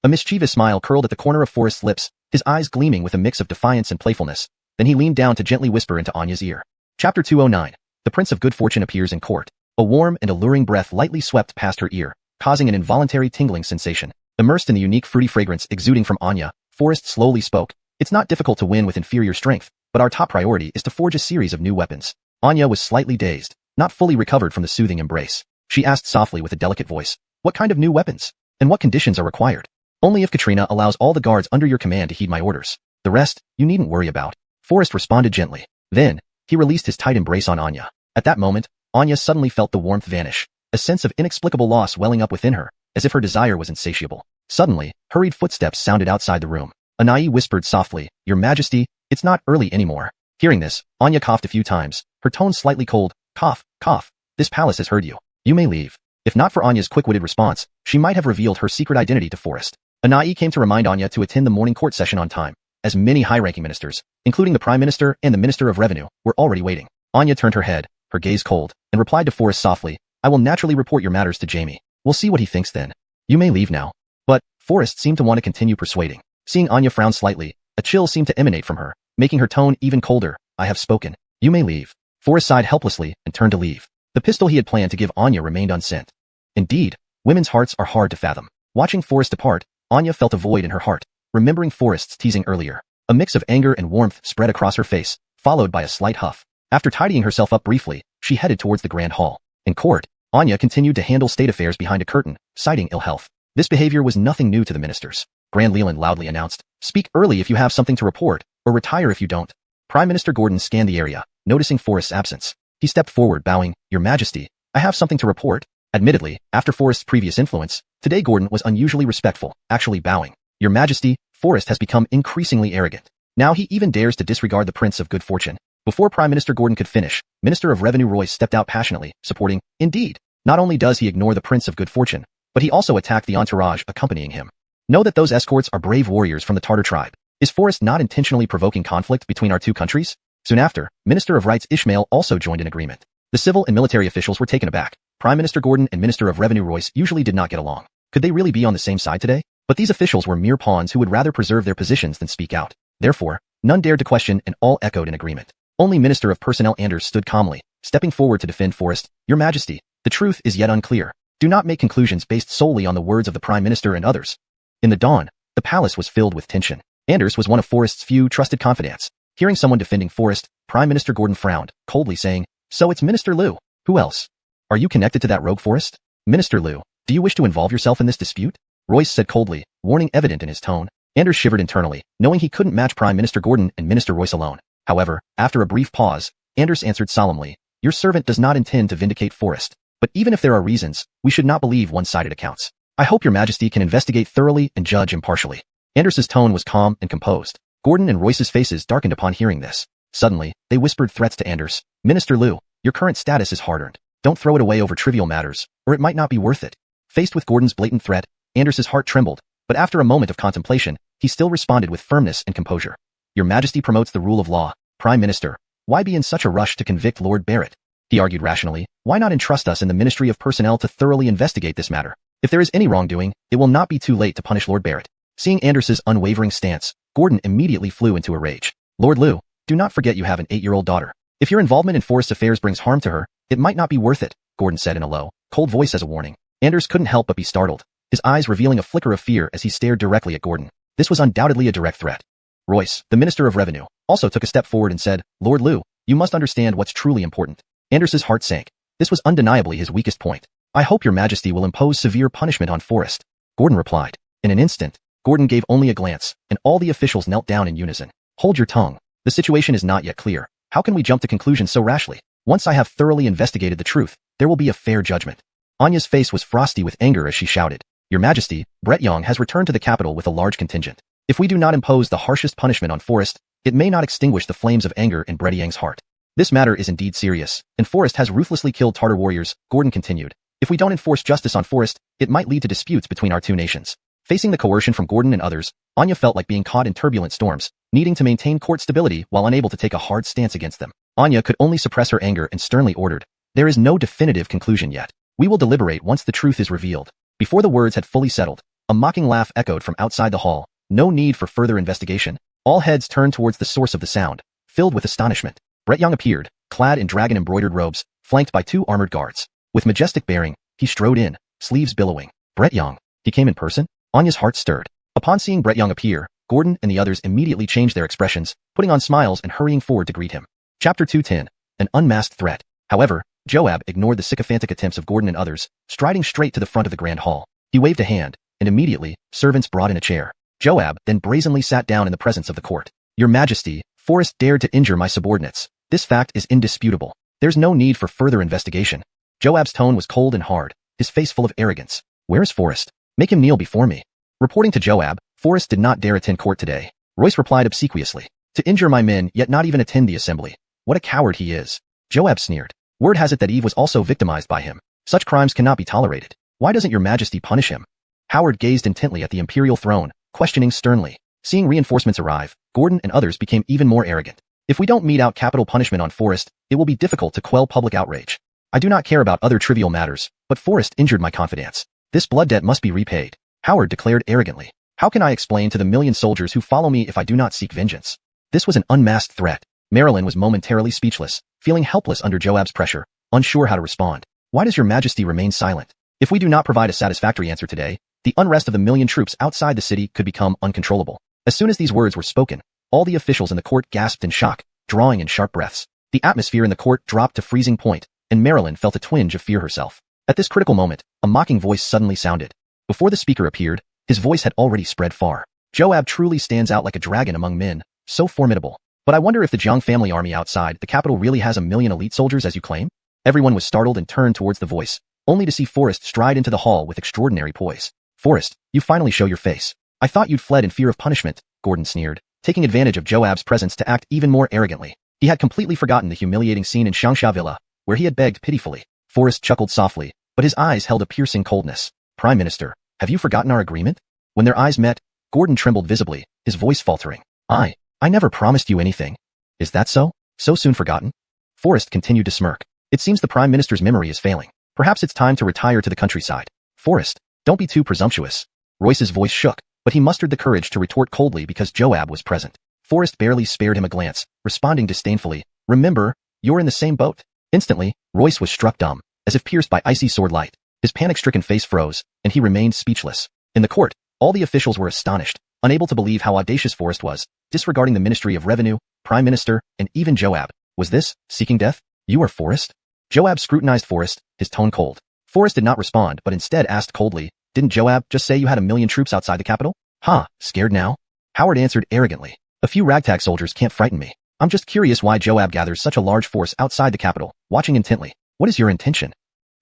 A mischievous smile curled at the corner of Forrest's lips, his eyes gleaming with a mix of defiance and playfulness. Then he leaned down to gently whisper into Anya's ear. Chapter 209. The Prince of Good Fortune appears in court. A warm and alluring breath lightly swept past her ear, causing an involuntary tingling sensation. Immersed in the unique fruity fragrance exuding from Anya, Forrest slowly spoke. It's not difficult to win with inferior strength, but our top priority is to forge a series of new weapons. Anya was slightly dazed, not fully recovered from the soothing embrace. She asked softly with a delicate voice, what kind of new weapons? And what conditions are required? Only if Katrina allows all the guards under your command to heed my orders. The rest, you needn't worry about. Forrest responded gently. Then, he released his tight embrace on Anya. At that moment, Anya suddenly felt the warmth vanish, a sense of inexplicable loss welling up within her, as if her desire was insatiable. Suddenly, hurried footsteps sounded outside the room. Anai whispered softly, Your Majesty, it's not early anymore. Hearing this, Anya coughed a few times, her tone slightly cold. Cough, cough. This palace has heard you. You may leave. If not for Anya's quick-witted response, she might have revealed her secret identity to Forrest. Anai came to remind Anya to attend the morning court session on time, as many high-ranking ministers, including the Prime Minister and the Minister of Revenue, were already waiting. Anya turned her head, her gaze cold, and replied to Forrest softly, I will naturally report your matters to Jamie. We'll see what he thinks then. You may leave now. But, Forrest seemed to want to continue persuading. Seeing Anya frown slightly, a chill seemed to emanate from her, making her tone even colder. I have spoken. You may leave. Forrest sighed helplessly and turned to leave. The pistol he had planned to give Anya remained unsent. Indeed, women's hearts are hard to fathom. Watching Forrest depart, Anya felt a void in her heart, remembering Forrest's teasing earlier. A mix of anger and warmth spread across her face, followed by a slight huff. After tidying herself up briefly, she headed towards the grand hall. In court, Anya continued to handle state affairs behind a curtain, citing ill health. This behavior was nothing new to the ministers. Grand Leland loudly announced, Speak early if you have something to report, or retire if you don't. Prime Minister Gordon scanned the area, noticing Forrest's absence. He stepped forward bowing, Your Majesty, I have something to report. Admittedly, after Forrest's previous influence, today Gordon was unusually respectful, actually bowing. Your Majesty, Forrest has become increasingly arrogant. Now he even dares to disregard the Prince of Good Fortune. Before Prime Minister Gordon could finish, Minister of Revenue Royce stepped out passionately, supporting, Indeed, not only does he ignore the Prince of Good Fortune, but he also attacked the entourage accompanying him. Know that those escorts are brave warriors from the Tartar tribe. Is Forrest not intentionally provoking conflict between our two countries? Soon after, Minister of Rights Ishmael also joined in agreement. The civil and military officials were taken aback. Prime Minister Gordon and Minister of Revenue Royce usually did not get along. Could they really be on the same side today? But these officials were mere pawns who would rather preserve their positions than speak out. Therefore, none dared to question and all echoed in agreement. Only Minister of Personnel Anders stood calmly, stepping forward to defend Forrest. Your Majesty, the truth is yet unclear. Do not make conclusions based solely on the words of the Prime Minister and others. In the dawn, the palace was filled with tension. Anders was one of Forrest's few trusted confidants. Hearing someone defending Forrest, Prime Minister Gordon frowned, coldly saying, "So it's Minister Liu. Who else? Are you connected to that rogue Forrest?" "Minister Liu, do you wish to involve yourself in this dispute?" Royce said coldly, warning evident in his tone. Anders shivered internally, knowing he couldn't match Prime Minister Gordon and Minister Royce alone. However, after a brief pause, Anders answered solemnly, "Your servant does not intend to vindicate Forrest. But even if there are reasons, we should not believe one-sided accounts. I hope your Majesty can investigate thoroughly and judge impartially." Anders's tone was calm and composed. Gordon and Royce's faces darkened upon hearing this. Suddenly, they whispered threats to Anders. "Minister Liu, your current status is hard-earned. Don't throw it away over trivial matters, or it might not be worth it." Faced with Gordon's blatant threat, Anders's heart trembled, but after a moment of contemplation, he still responded with firmness and composure. "Your Majesty promotes the rule of law. Prime Minister, why be in such a rush to convict Lord Barrett?" He argued rationally. "Why not entrust us in the Ministry of Personnel to thoroughly investigate this matter? If there is any wrongdoing, it will not be too late to punish Lord Barrett." Seeing Anders's unwavering stance, Gordon immediately flew into a rage. "Lord Liu, do not forget you have an 8-year-old daughter. If your involvement in Forrest affairs brings harm to her, it might not be worth it," Gordon said in a low, cold voice as a warning. Anders couldn't help but be startled, his eyes revealing a flicker of fear as he stared directly at Gordon. This was undoubtedly a direct threat. Royce, the Minister of Revenue, also took a step forward and said, "Lord Liu, you must understand what's truly important." Anders's heart sank. This was undeniably his weakest point. "I hope your Majesty will impose severe punishment on Forrest," Gordon replied. In an instant, Gordon gave only a glance, and all the officials knelt down in unison. "Hold your tongue. The situation is not yet clear. How can we jump to conclusions so rashly? Once I have thoroughly investigated the truth, there will be a fair judgment." Anya's face was frosty with anger as she shouted, "Your Majesty, Brett Yang has returned to the capital with a large contingent. If we do not impose the harshest punishment on Forrest, it may not extinguish the flames of anger in Brett Yang's heart. This matter is indeed serious, and Forrest has ruthlessly killed Tartar warriors," Gordon continued. "If we don't enforce justice on Forrest, it might lead to disputes between our two nations." Facing the coercion from Gordon and others, Anya felt like being caught in turbulent storms, needing to maintain court stability while unable to take a hard stance against them. Anya could only suppress her anger and sternly ordered, "There is no definitive conclusion yet. We will deliberate once the truth is revealed." Before the words had fully settled, a mocking laugh echoed from outside the hall. No need for further investigation. All heads turned towards the source of the sound, filled with astonishment. Brett Yang appeared, clad in dragon-embroidered robes, flanked by 2 armored guards. With majestic bearing, he strode in, sleeves billowing. Brett Yang. He came in person? Anya's heart stirred. Upon seeing Brett Yang appear, Gordon and the others immediately changed their expressions, putting on smiles and hurrying forward to greet him. Chapter 210. An unmasked threat. However, Joab ignored the sycophantic attempts of Gordon and others, striding straight to the front of the grand hall. He waved a hand, and immediately, servants brought in a chair. Joab then brazenly sat down in the presence of the court. "Your Majesty, Forrest dared to injure my subordinates. This fact is indisputable. There's no need for further investigation." Joab's tone was cold and hard, his face full of arrogance. "Where is Forrest? Make him kneel before me." Reporting to Joab, Forrest did not dare attend court today. Royce replied obsequiously, "To injure my men yet not even attend the assembly. What a coward he is." Joab sneered. "Word has it that Eve was also victimized by him. Such crimes cannot be tolerated. Why doesn't your Majesty punish him?" Howard gazed intently at the imperial throne, questioning sternly. Seeing reinforcements arrive, Gordon and others became even more arrogant. "If we don't mete out capital punishment on Forrest, it will be difficult to quell public outrage. I do not care about other trivial matters, but Forrest injured my confidence. This blood debt must be repaid," Howard declared arrogantly. "How can I explain to the million soldiers who follow me if I do not seek vengeance?" This was an unmasked threat. Marilyn was momentarily speechless, feeling helpless under Joab's pressure, unsure how to respond. "Why does your Majesty remain silent? If we do not provide a satisfactory answer today, the unrest of the million troops outside the city could become uncontrollable." As soon as these words were spoken, all the officials in the court gasped in shock, drawing in sharp breaths. The atmosphere in the court dropped to freezing point, and Marilyn felt a twinge of fear herself. At this critical moment, a mocking voice suddenly sounded. Before the speaker appeared, his voice had already spread far. "Joab truly stands out like a dragon among men, so formidable. But I wonder if the Jiang family army outside the capital really has 1,000,000 elite soldiers as you claim?" Everyone was startled and turned towards the voice, only to see Forrest stride into the hall with extraordinary poise. "Forrest, you finally show your face. I thought you'd fled in fear of punishment," Gordon sneered, taking advantage of Joab's presence to act even more arrogantly. He had completely forgotten the humiliating scene in Xiangsha Villa, where he had begged pitifully. Forrest chuckled softly, but his eyes held a piercing coldness. "Prime Minister, have you forgotten our agreement?" When their eyes met, Gordon trembled visibly, his voice faltering. I never promised you anything." "Is that so? So soon forgotten?" Forrest continued to smirk. "It seems the Prime Minister's memory is failing. Perhaps it's time to retire to the countryside." "Forrest, don't be too presumptuous." Royce's voice shook, but he mustered the courage to retort coldly because Joab was present. Forrest barely spared him a glance, responding disdainfully, "Remember, you're in the same boat. Instantly, Royce was struck dumb, as if pierced by icy sword light. His panic-stricken face froze, and he remained speechless. In the court, all the officials were astonished, unable to believe how audacious Forrest was, disregarding the Ministry of Revenue, Prime Minister, and even Joab. Was this, seeking death? You are Forrest? Joab scrutinized Forrest, his tone cold. Forrest did not respond but instead asked coldly, didn't Joab just say you had 1,000,000 troops outside the capital? Huh, scared now? Howard answered arrogantly. A few ragtag soldiers can't frighten me. I'm just curious why Joab gathers such a large force outside the capital, watching intently. What is your intention?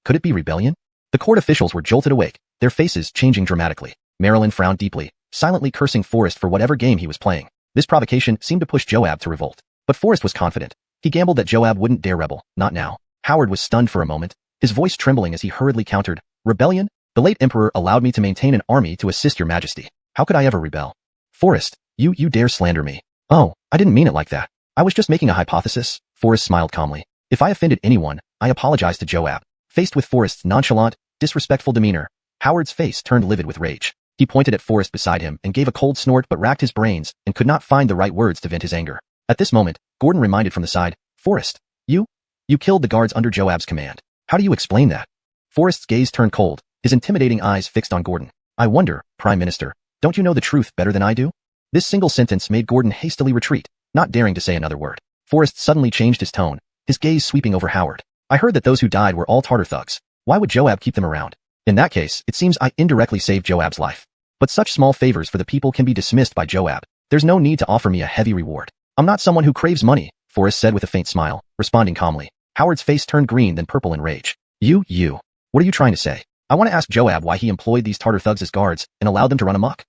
Could it be rebellion? The court officials were jolted awake, their faces changing dramatically. Marilyn frowned deeply, silently cursing Forrest for whatever game he was playing. This provocation seemed to push Joab to revolt. But Forrest was confident. He gambled that Joab wouldn't dare rebel, not now. Howard was stunned for a moment, his voice trembling as he hurriedly countered, Rebellion? The late emperor allowed me to maintain an army to assist your majesty. How could I ever rebel? Forrest, you dare slander me. Oh, I didn't mean it like that. I was just making a hypothesis. Forrest smiled calmly. If I offended anyone, I apologize to Joab. Faced with Forrest's nonchalant, disrespectful demeanor, Howard's face turned livid with rage. He pointed at Forrest beside him and gave a cold snort but racked his brains and could not find the right words to vent his anger. At this moment, Gordon reminded from the side, Forrest, you killed the guards under Joab's command. How do you explain that? Forrest's gaze turned cold, his intimidating eyes fixed on Gordon. I wonder, Prime Minister, don't you know the truth better than I do? This single sentence made Gordon hastily retreat, not daring to say another word. Forrest suddenly changed his tone, his gaze sweeping over Howard. I heard that those who died were all Tartar thugs. Why would Joab keep them around? In that case, it seems I indirectly saved Joab's life. But such small favors for the people can be dismissed by Joab. There's no need to offer me a heavy reward. I'm not someone who craves money, Forrest said with a faint smile, responding calmly. Howard's face turned green then purple in rage. You. What are you trying to say? I want to ask Joab why he employed these Tartar thugs as guards and allowed them to run amok.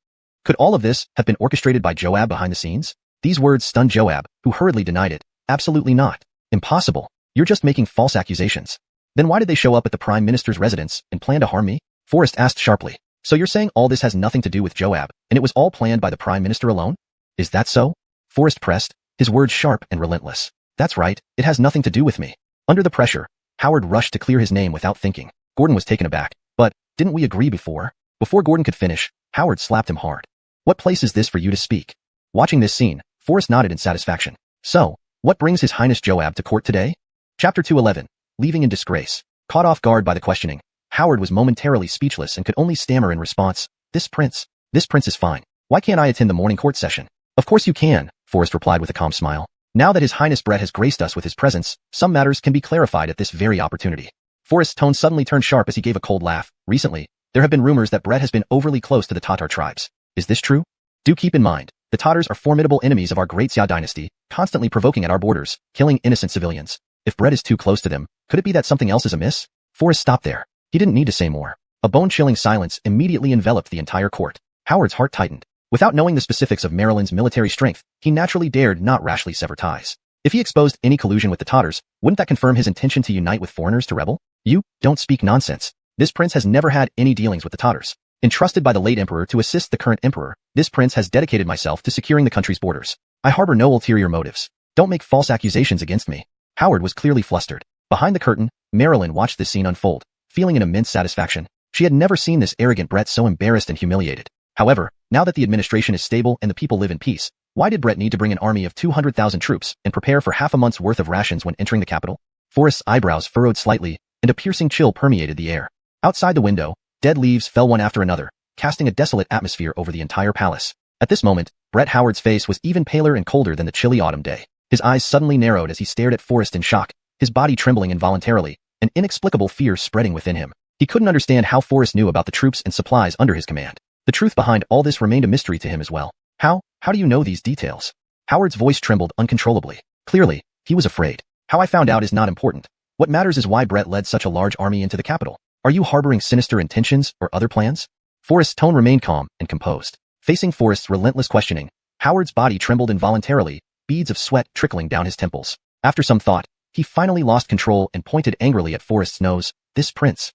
Could all of this have been orchestrated by Joab behind the scenes? These words stunned Joab, who hurriedly denied it. Absolutely not. Impossible. You're just making false accusations. Then why did they show up at the Prime Minister's residence and plan to harm me? Forrest asked sharply. So you're saying all this has nothing to do with Joab, and it was all planned by the Prime Minister alone? Is that so? Forrest pressed, his words sharp and relentless. That's right, it has nothing to do with me. Under the pressure, Howard rushed to clear his name without thinking. Gordon was taken aback. But, didn't we agree before? Before Gordon could finish, Howard slapped him hard. What place is this for you to speak? Watching this scene, Forrest nodded in satisfaction. So, what brings His Highness Joab to court today? Chapter 211. Leaving in disgrace. Caught off guard by the questioning, Howard was momentarily speechless and could only stammer in response. This prince is fine. Why can't I attend the morning court session? Of course you can, Forrest replied with a calm smile. Now that His Highness Brett has graced us with his presence, some matters can be clarified at this very opportunity. Forrest's tone suddenly turned sharp as he gave a cold laugh. Recently, there have been rumors that Brett has been overly close to the Tatar tribes. Is this true? Do keep in mind, the Tatars are formidable enemies of our great Xia dynasty, constantly provoking at our borders, killing innocent civilians. If Brett is too close to them, could it be that something else is amiss? Forrest stopped there. He didn't need to say more. A bone-chilling silence immediately enveloped the entire court. Howard's heart tightened. Without knowing the specifics of Maryland's military strength, he naturally dared not rashly sever ties. If he exposed any collusion with the Tatars, wouldn't that confirm his intention to unite with foreigners to rebel? You don't speak nonsense. This prince has never had any dealings with the Tatars. Entrusted by the late emperor to assist the current emperor, this prince has dedicated myself to securing the country's borders. I harbor no ulterior motives. Don't make false accusations against me. Howard was clearly flustered. Behind the curtain, Marilyn watched this scene unfold, feeling an immense satisfaction. She had never seen this arrogant Brett so embarrassed and humiliated. However, now that the administration is stable and the people live in peace, why did Brett need to bring an army of 200,000 troops and prepare for half a month's worth of rations when entering the capital? Forrest's eyebrows furrowed slightly, and a piercing chill permeated the air. Outside the window, dead leaves fell one after another, casting a desolate atmosphere over the entire palace. At this moment, Brett Howard's face was even paler and colder than the chilly autumn day. His eyes suddenly narrowed as he stared at Forrest in shock, his body trembling involuntarily, an inexplicable fear spreading within him. He couldn't understand how Forrest knew about the troops and supplies under his command. The truth behind all this remained a mystery to him as well. How do you know these details? Howard's voice trembled uncontrollably. Clearly, he was afraid. How I found out is not important. What matters is why Brett led such a large army into the capital. Are you harboring sinister intentions or other plans? Forrest's tone remained calm and composed. Facing Forrest's relentless questioning, Howard's body trembled involuntarily, beads of sweat trickling down his temples. After some thought, he finally lost control and pointed angrily at Forrest's nose. This prince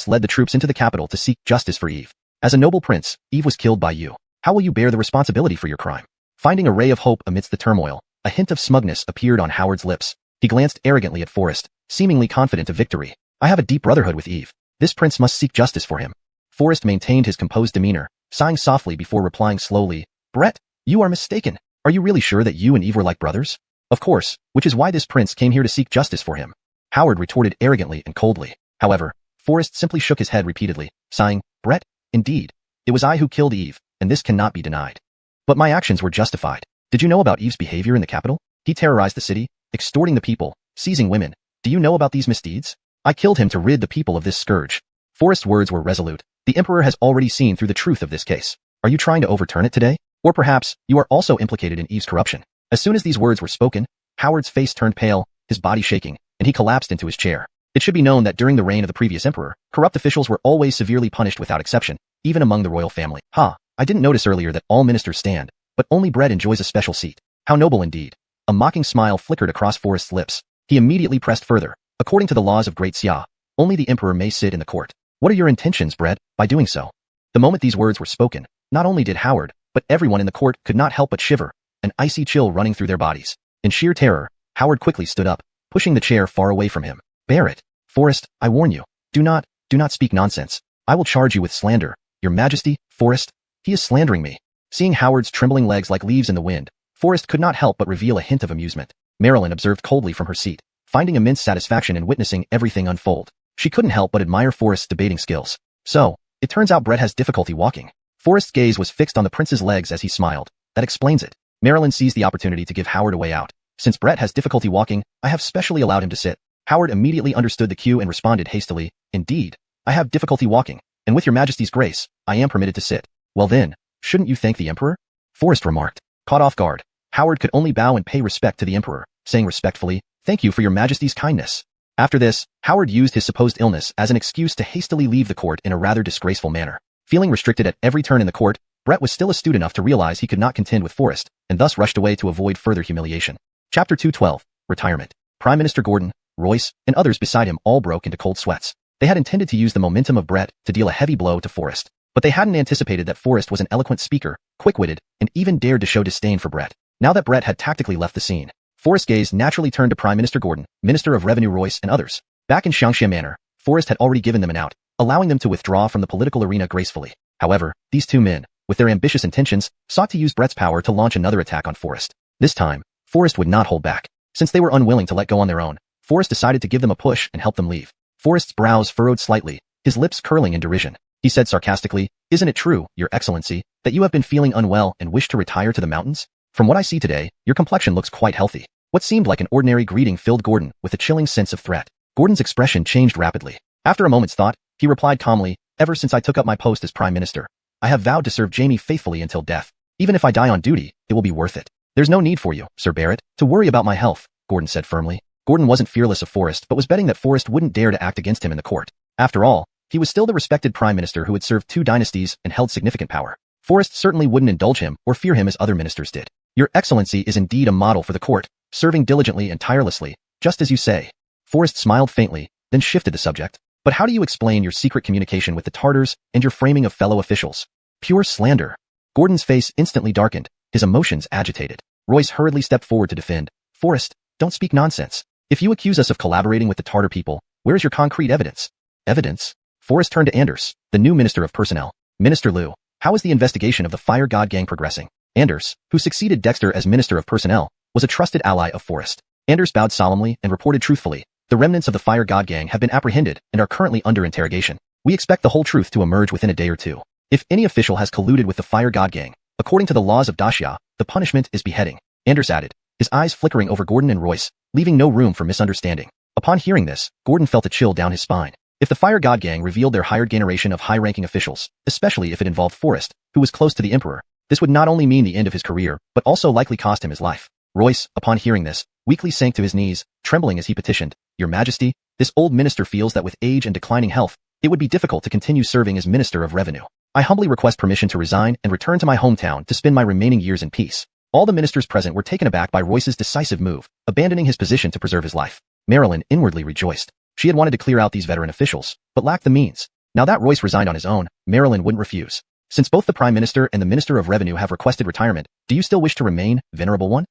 led the troops into the capital to seek justice for Eve. As a noble prince, Eve was killed by you. How will you bear the responsibility for your crime? Finding a ray of hope amidst the turmoil, a hint of smugness appeared on Howard's lips. He glanced arrogantly at Forrest, seemingly confident of victory. I have a deep brotherhood with Eve. This prince must seek justice for him. Forrest maintained his composed demeanor, sighing softly before replying slowly. Brett, you are mistaken. Are you really sure that you and Eve were like brothers? Of course, which is why this prince came here to seek justice for him. Howard retorted arrogantly and coldly. However, Forrest simply shook his head repeatedly, sighing, Brett, indeed. It was I who killed Eve, and this cannot be denied. But my actions were justified. Did you know about Eve's behavior in the capital? He terrorized the city, extorting the people, seizing women. Do you know about these misdeeds? I killed him to rid the people of this scourge. Forrest's words were resolute. The Emperor has already seen through the truth of this case. Are you trying to overturn it today? Or perhaps, you are also implicated in Eve's corruption. As soon as these words were spoken, Howard's face turned pale, his body shaking, and he collapsed into his chair. It should be known that during the reign of the previous emperor, corrupt officials were always severely punished without exception, even among the royal family. I didn't notice earlier that all ministers stand, but only Brett enjoys a special seat. How noble indeed. A mocking smile flickered across Forrest's lips. He immediately pressed further. According to the laws of Great Xia, only the emperor may sit in the court. What are your intentions, Brett, by doing so? The moment these words were spoken, not only did Howard, but everyone in the court could not help but shiver, an icy chill running through their bodies. In sheer terror, Howard quickly stood up, pushing the chair far away from him. Bear it. Forrest, I warn you. Do not speak nonsense. I will charge you with slander. Your Majesty, Forrest, he is slandering me. Seeing Howard's trembling legs like leaves in the wind, Forrest could not help but reveal a hint of amusement. Marilyn observed coldly from her seat, finding immense satisfaction in witnessing everything unfold. She couldn't help but admire Forrest's debating skills. So, it turns out Brett has difficulty walking. Forrest's gaze was fixed on the prince's legs as he smiled. That explains it. Marilyn seized the opportunity to give Howard a way out. Since Brett has difficulty walking, I have specially allowed him to sit. Howard immediately understood the cue and responded hastily, Indeed, I have difficulty walking, and with your Majesty's grace, I am permitted to sit. Well then, shouldn't you thank the Emperor? Forrest remarked. Caught off guard, Howard could only bow and pay respect to the Emperor, saying respectfully, Thank you for your Majesty's kindness. After this, Howard used his supposed illness as an excuse to hastily leave the court in a rather disgraceful manner. Feeling restricted at every turn in the court, Brett was still astute enough to realize he could not contend with Forrest, and thus rushed away to avoid further humiliation. Chapter 212, Retirement. Prime Minister Gordon, Royce, and others beside him all broke into cold sweats. They had intended to use the momentum of Brett to deal a heavy blow to Forrest, but they hadn't anticipated that Forrest was an eloquent speaker, quick-witted, and even dared to show disdain for Brett. Now that Brett had tactically left the scene, Forrest's gaze naturally turned to Prime Minister Gordon, Minister of Revenue Royce, and others. Back in xiuxian Manor, Forrest had already given them an out, allowing them to withdraw from the political arena gracefully. However, these two men, with their ambitious intentions, sought to use Brett's power to launch another attack on Forrest. This time, Forrest would not hold back. Since they were unwilling to let go on their own, Forrest decided to give them a push and help them leave. Forrest's brows furrowed slightly, his lips curling in derision. He said sarcastically, Isn't it true, Your Excellency, that you have been feeling unwell and wish to retire to the mountains? From what I see today, your complexion looks quite healthy. What seemed like an ordinary greeting filled Gordon with a chilling sense of threat. Gordon's expression changed rapidly. After a moment's thought, he replied calmly, Ever since I took up my post as Prime Minister, I have vowed to serve Jamie faithfully until death. Even if I die on duty, it will be worth it. There's no need for you, Sir Barrett, to worry about my health, Gordon said firmly. Gordon wasn't fearless of Forrest but was betting that Forrest wouldn't dare to act against him in the court. After all, he was still the respected Prime Minister who had served 2 dynasties and held significant power. Forrest certainly wouldn't indulge him or fear him as other ministers did. Your Excellency is indeed a model for the court, serving diligently and tirelessly, just as you say. Forrest smiled faintly, then shifted the subject. But how do you explain your secret communication with the Tartars and your framing of fellow officials? Pure slander. Gordon's face instantly darkened, his emotions agitated. Royce hurriedly stepped forward to defend. Forrest, don't speak nonsense. If you accuse us of collaborating with the Tartar people, where is your concrete evidence? Evidence? Forrest turned to Anders, the new Minister of Personnel. Minister Liu, how is the investigation of the Fire God Gang progressing? Anders, who succeeded Dexter as Minister of Personnel, was a trusted ally of Forrest. Anders bowed solemnly and reported truthfully, The remnants of the Fire God Gang have been apprehended and are currently under interrogation. We expect the whole truth to emerge within a day or two. If any official has colluded with the Fire God Gang, according to the laws of Daxia, the punishment is beheading. Anders added, his eyes flickering over Gordon and Royce, leaving no room for misunderstanding. Upon hearing this, Gordon felt a chill down his spine. If the Fire God Gang revealed their hired generation of high-ranking officials, especially if it involved Forrest, who was close to the Emperor, this would not only mean the end of his career, but also likely cost him his life. Royce, upon hearing this, weakly sank to his knees, trembling as he petitioned, Your Majesty, this old minister feels that with age and declining health, it would be difficult to continue serving as Minister of Revenue. I humbly request permission to resign and return to my hometown to spend my remaining years in peace. All the ministers present were taken aback by Royce's decisive move, abandoning his position to preserve his life. Marilyn inwardly rejoiced. She had wanted to clear out these veteran officials, but lacked the means. Now that Royce resigned on his own, Marilyn wouldn't refuse. Since both the Prime Minister and the Minister of Revenue have requested retirement, do you still wish to remain, Venerable One?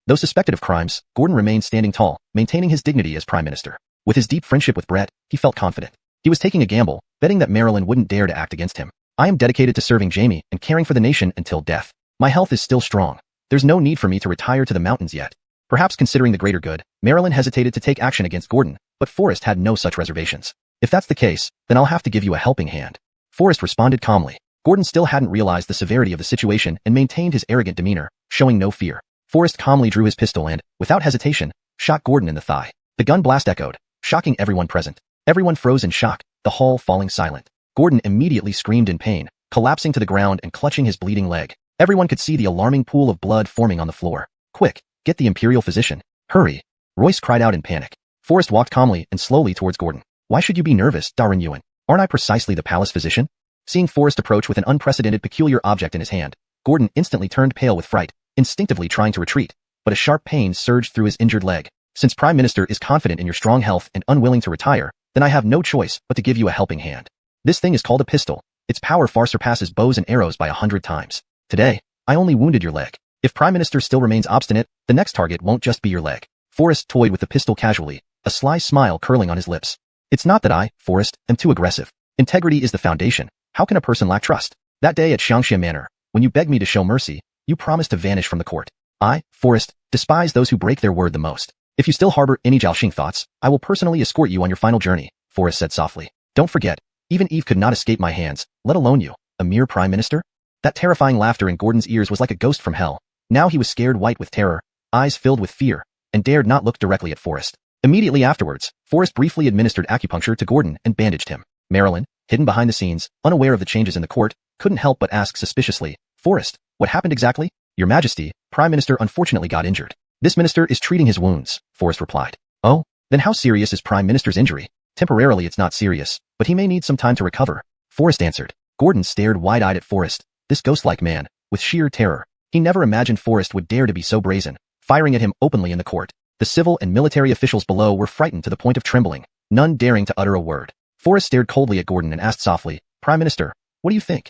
Though suspected of crimes, Gordon remained standing tall, maintaining his dignity as Prime Minister. With his deep friendship with Brett, he felt confident. He was taking a gamble, betting that Marilyn wouldn't dare to act against him. I am dedicated to serving Jamie and caring for the nation until death. My health is still strong. There's no need for me to retire to the mountains yet. Perhaps considering the greater good, Marilyn hesitated to take action against Gordon, but Forrest had no such reservations. If that's the case, then I'll have to give you a helping hand. Forrest responded calmly. Gordon still hadn't realized the severity of the situation and maintained his arrogant demeanor, showing no fear. Forrest calmly drew his pistol and, without hesitation, shot Gordon in the thigh. The gun blast echoed, shocking everyone present. Everyone froze in shock, the hall falling silent. Gordon immediately screamed in pain, collapsing to the ground and clutching his bleeding leg. Everyone could see the alarming pool of blood forming on the floor. Quick, get the imperial physician. Hurry. Royce cried out in panic. Forrest walked calmly and slowly towards Gordon. Why should you be nervous, Jinyiwei? Aren't I precisely the palace physician? Seeing Forrest approach with an unprecedented peculiar object in his hand, Gordon instantly turned pale with fright, instinctively trying to retreat, but a sharp pain surged through his injured leg. Since Prime Minister is confident in your strong health and unwilling to retire, then I have no choice but to give you a helping hand. This thing is called a pistol. Its power far surpasses bows and arrows by 100 times. Today, I only wounded your leg. If Prime Minister still remains obstinate, the next target won't just be your leg. Forrest toyed with the pistol casually, a sly smile curling on his lips. It's not that I, Forrest, am too aggressive. Integrity is the foundation. How can a person lack trust? That day at xiuxian Manor, when you begged me to show mercy, you promised to vanish from the court. I, Forrest, despise those who break their word the most. If you still harbor any Jiaoxing thoughts, I will personally escort you on your final journey, Forrest said softly. Don't forget, even Eve could not escape my hands, let alone you, a mere prime minister? That terrifying laughter in Gordon's ears was like a ghost from hell. Now he was scared white with terror, eyes filled with fear, and dared not look directly at Forrest. Immediately afterwards, Forrest briefly administered acupuncture to Gordon and bandaged him. Marilyn, hidden behind the scenes, unaware of the changes in the court, couldn't help but ask suspiciously, Forrest, what happened exactly? Your Majesty, Prime Minister unfortunately got injured. This minister is treating his wounds, Forrest replied. Oh, then how serious is Prime Minister's injury? Temporarily it's not serious, but he may need some time to recover, Forrest answered. Gordon stared wide-eyed at Forrest, this ghost-like man, with sheer terror. He never imagined Forrest would dare to be so brazen, firing at him openly in the court. The civil and military officials below were frightened to the point of trembling, none daring to utter a word. Forrest stared coldly at Gordon and asked softly, Prime Minister, what do you think?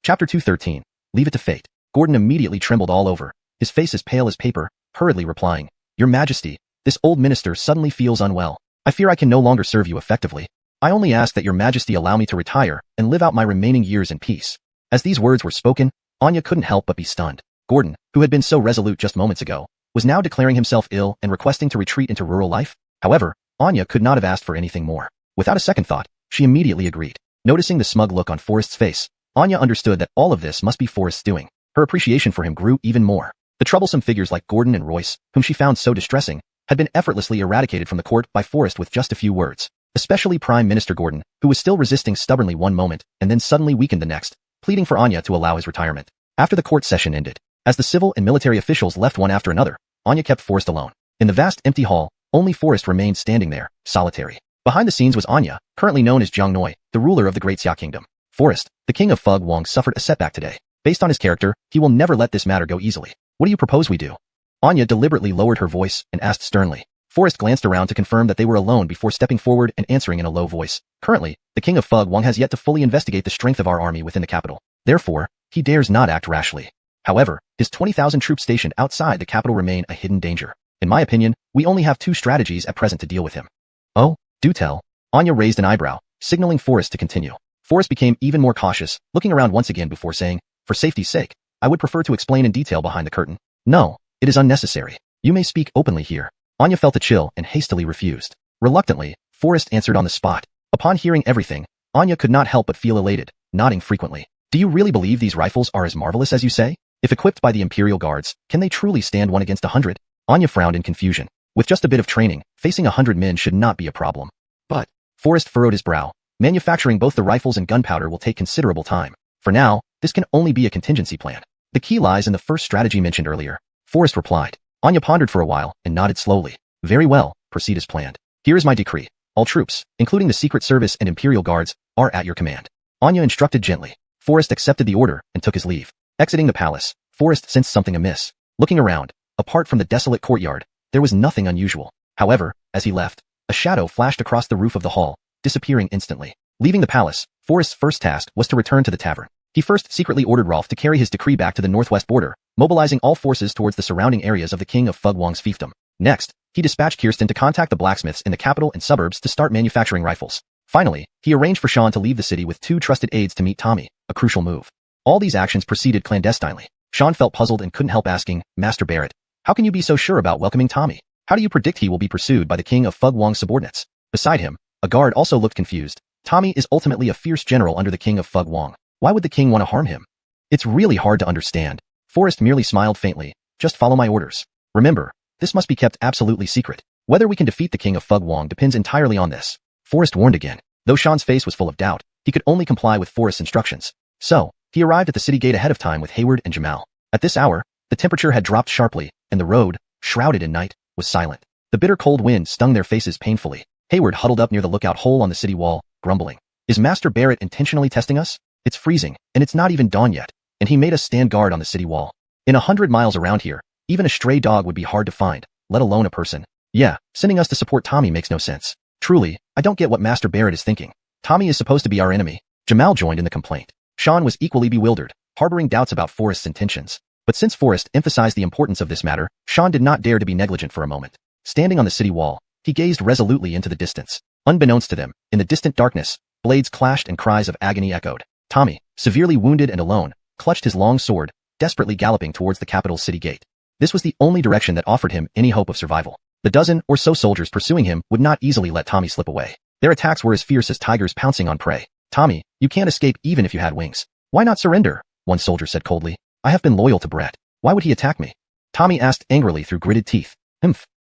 Chapter 213. Leave it to fate. Gordon immediately trembled all over, his face as pale as paper, hurriedly replying, Your Majesty, this old minister suddenly feels unwell. I fear I can no longer serve you effectively. I only ask that Your Majesty allow me to retire and live out my remaining years in peace. As these words were spoken, Anya couldn't help but be stunned. Gordon, who had been so resolute just moments ago, was now declaring himself ill and requesting to retreat into rural life. However, Anya could not have asked for anything more. Without a second thought, she immediately agreed. Noticing the smug look on Forrest's face, Anya understood that all of this must be Forrest's doing. Her appreciation for him grew even more. The troublesome figures like Gordon and Royce, whom she found so distressing, had been effortlessly eradicated from the court by Forrest with just a few words. Especially Prime Minister Gordon, who was still resisting stubbornly one moment and then suddenly weakened the next, pleading for Anya to allow his retirement. After the court session ended, as the civil and military officials left one after another, Anya kept Forrest alone. In the vast empty hall, only Forrest remained standing there, solitary. Behind the scenes was Anya, currently known as Jinyiwei, the ruler of the Great Xia Kingdom. Forrest, the king of Xuanhuan, suffered a setback today. Based on his character, he will never let this matter go easily. What do you propose we do? Anya deliberately lowered her voice and asked sternly. Forrest glanced around to confirm that they were alone before stepping forward and answering in a low voice. Currently, the king of Xuanhuan has yet to fully investigate the strength of our army within the capital. Therefore, he dares not act rashly. However, his 20,000 troops stationed outside the capital remain a hidden danger. In my opinion, we only have two strategies at present to deal with him. Oh, do tell. Anya raised an eyebrow, signaling Forrest to continue. Forrest became even more cautious, looking around once again before saying, for safety's sake, I would prefer to explain in detail behind the curtain. No, it is unnecessary. You may speak openly here. Anya felt a chill and hastily refused. Reluctantly, Forrest answered on the spot. Upon hearing everything, Anya could not help but feel elated, nodding frequently. Do you really believe these rifles are as marvelous as you say? If equipped by the imperial guards, can they truly stand 1 against 100? Anya frowned in confusion. With just a bit of training, facing 100 men should not be a problem. But, Forrest furrowed his brow. Manufacturing both the rifles and gunpowder will take considerable time. For now, this can only be a contingency plan. The key lies in the first strategy mentioned earlier. Forrest replied. Anya pondered for a while and nodded slowly. Very well, proceed as planned. Here is my decree. All troops, including the Secret Service and Imperial Guards, are at your command. Anya instructed gently. Forrest accepted the order and took his leave. Exiting the palace, Forrest sensed something amiss. Looking around, apart from the desolate courtyard, there was nothing unusual. However, as he left, a shadow flashed across the roof of the hall, disappearing instantly. Leaving the palace, Forrest's first task was to return to the tavern. He first secretly ordered Rolf to carry his decree back to the northwest border, mobilizing all forces towards the surrounding areas of the king of Xuanhuan's fiefdom. Next, he dispatched Kirsten to contact the blacksmiths in the capital and suburbs to start manufacturing rifles. Finally, he arranged for Sean to leave the city with 2 trusted aides to meet Tommy, a crucial move. All these actions proceeded clandestinely. Sean felt puzzled and couldn't help asking, Master Barrett, How can you be so sure about welcoming Tommy? How do you predict he will be pursued by the king of Fug Wong's subordinates? Beside him, a guard also looked confused. Tommy is ultimately a fierce general under the king of Fug Wong. Why would the king want to harm him? It's really hard to understand. Forrest merely smiled faintly. Just follow my orders. Remember, this must be kept absolutely secret. Whether we can defeat the king of Fug Wong depends entirely on this. Forrest warned again. Though Sean's face was full of doubt, he could only comply with Forrest's instructions. So, he arrived at the city gate ahead of time with Hayward and Jamal. At this hour, the temperature had dropped sharply, and the road, shrouded in night, was silent. The bitter cold wind stung their faces painfully. Hayward huddled up near the lookout hole on the city wall, grumbling. Is Master Barrett intentionally testing us? It's freezing, and it's not even dawn yet, and he made us stand guard on the city wall. In 100 miles around here, even a stray dog would be hard to find, let alone a person. Yeah, sending us to support Tommy makes no sense. Truly, I don't get what Master Barrett is thinking. Tommy is supposed to be our enemy. Jamal joined in the complaint. Sean was equally bewildered, harboring doubts about Forrest's intentions. But since Forrest emphasized the importance of this matter, Sean did not dare to be negligent for a moment. Standing on the city wall, he gazed resolutely into the distance. Unbeknownst to them, in the distant darkness, blades clashed and cries of agony echoed. Tommy, severely wounded and alone, clutched his long sword, desperately galloping towards the capital's city gate. This was the only direction that offered him any hope of survival. The dozen or so soldiers pursuing him would not easily let Tommy slip away. Their attacks were as fierce as tigers pouncing on prey. Tommy, you can't escape even if you had wings. Why not surrender? One soldier said coldly. I have been loyal to Brett. Why would he attack me? Tommy asked angrily through gritted teeth.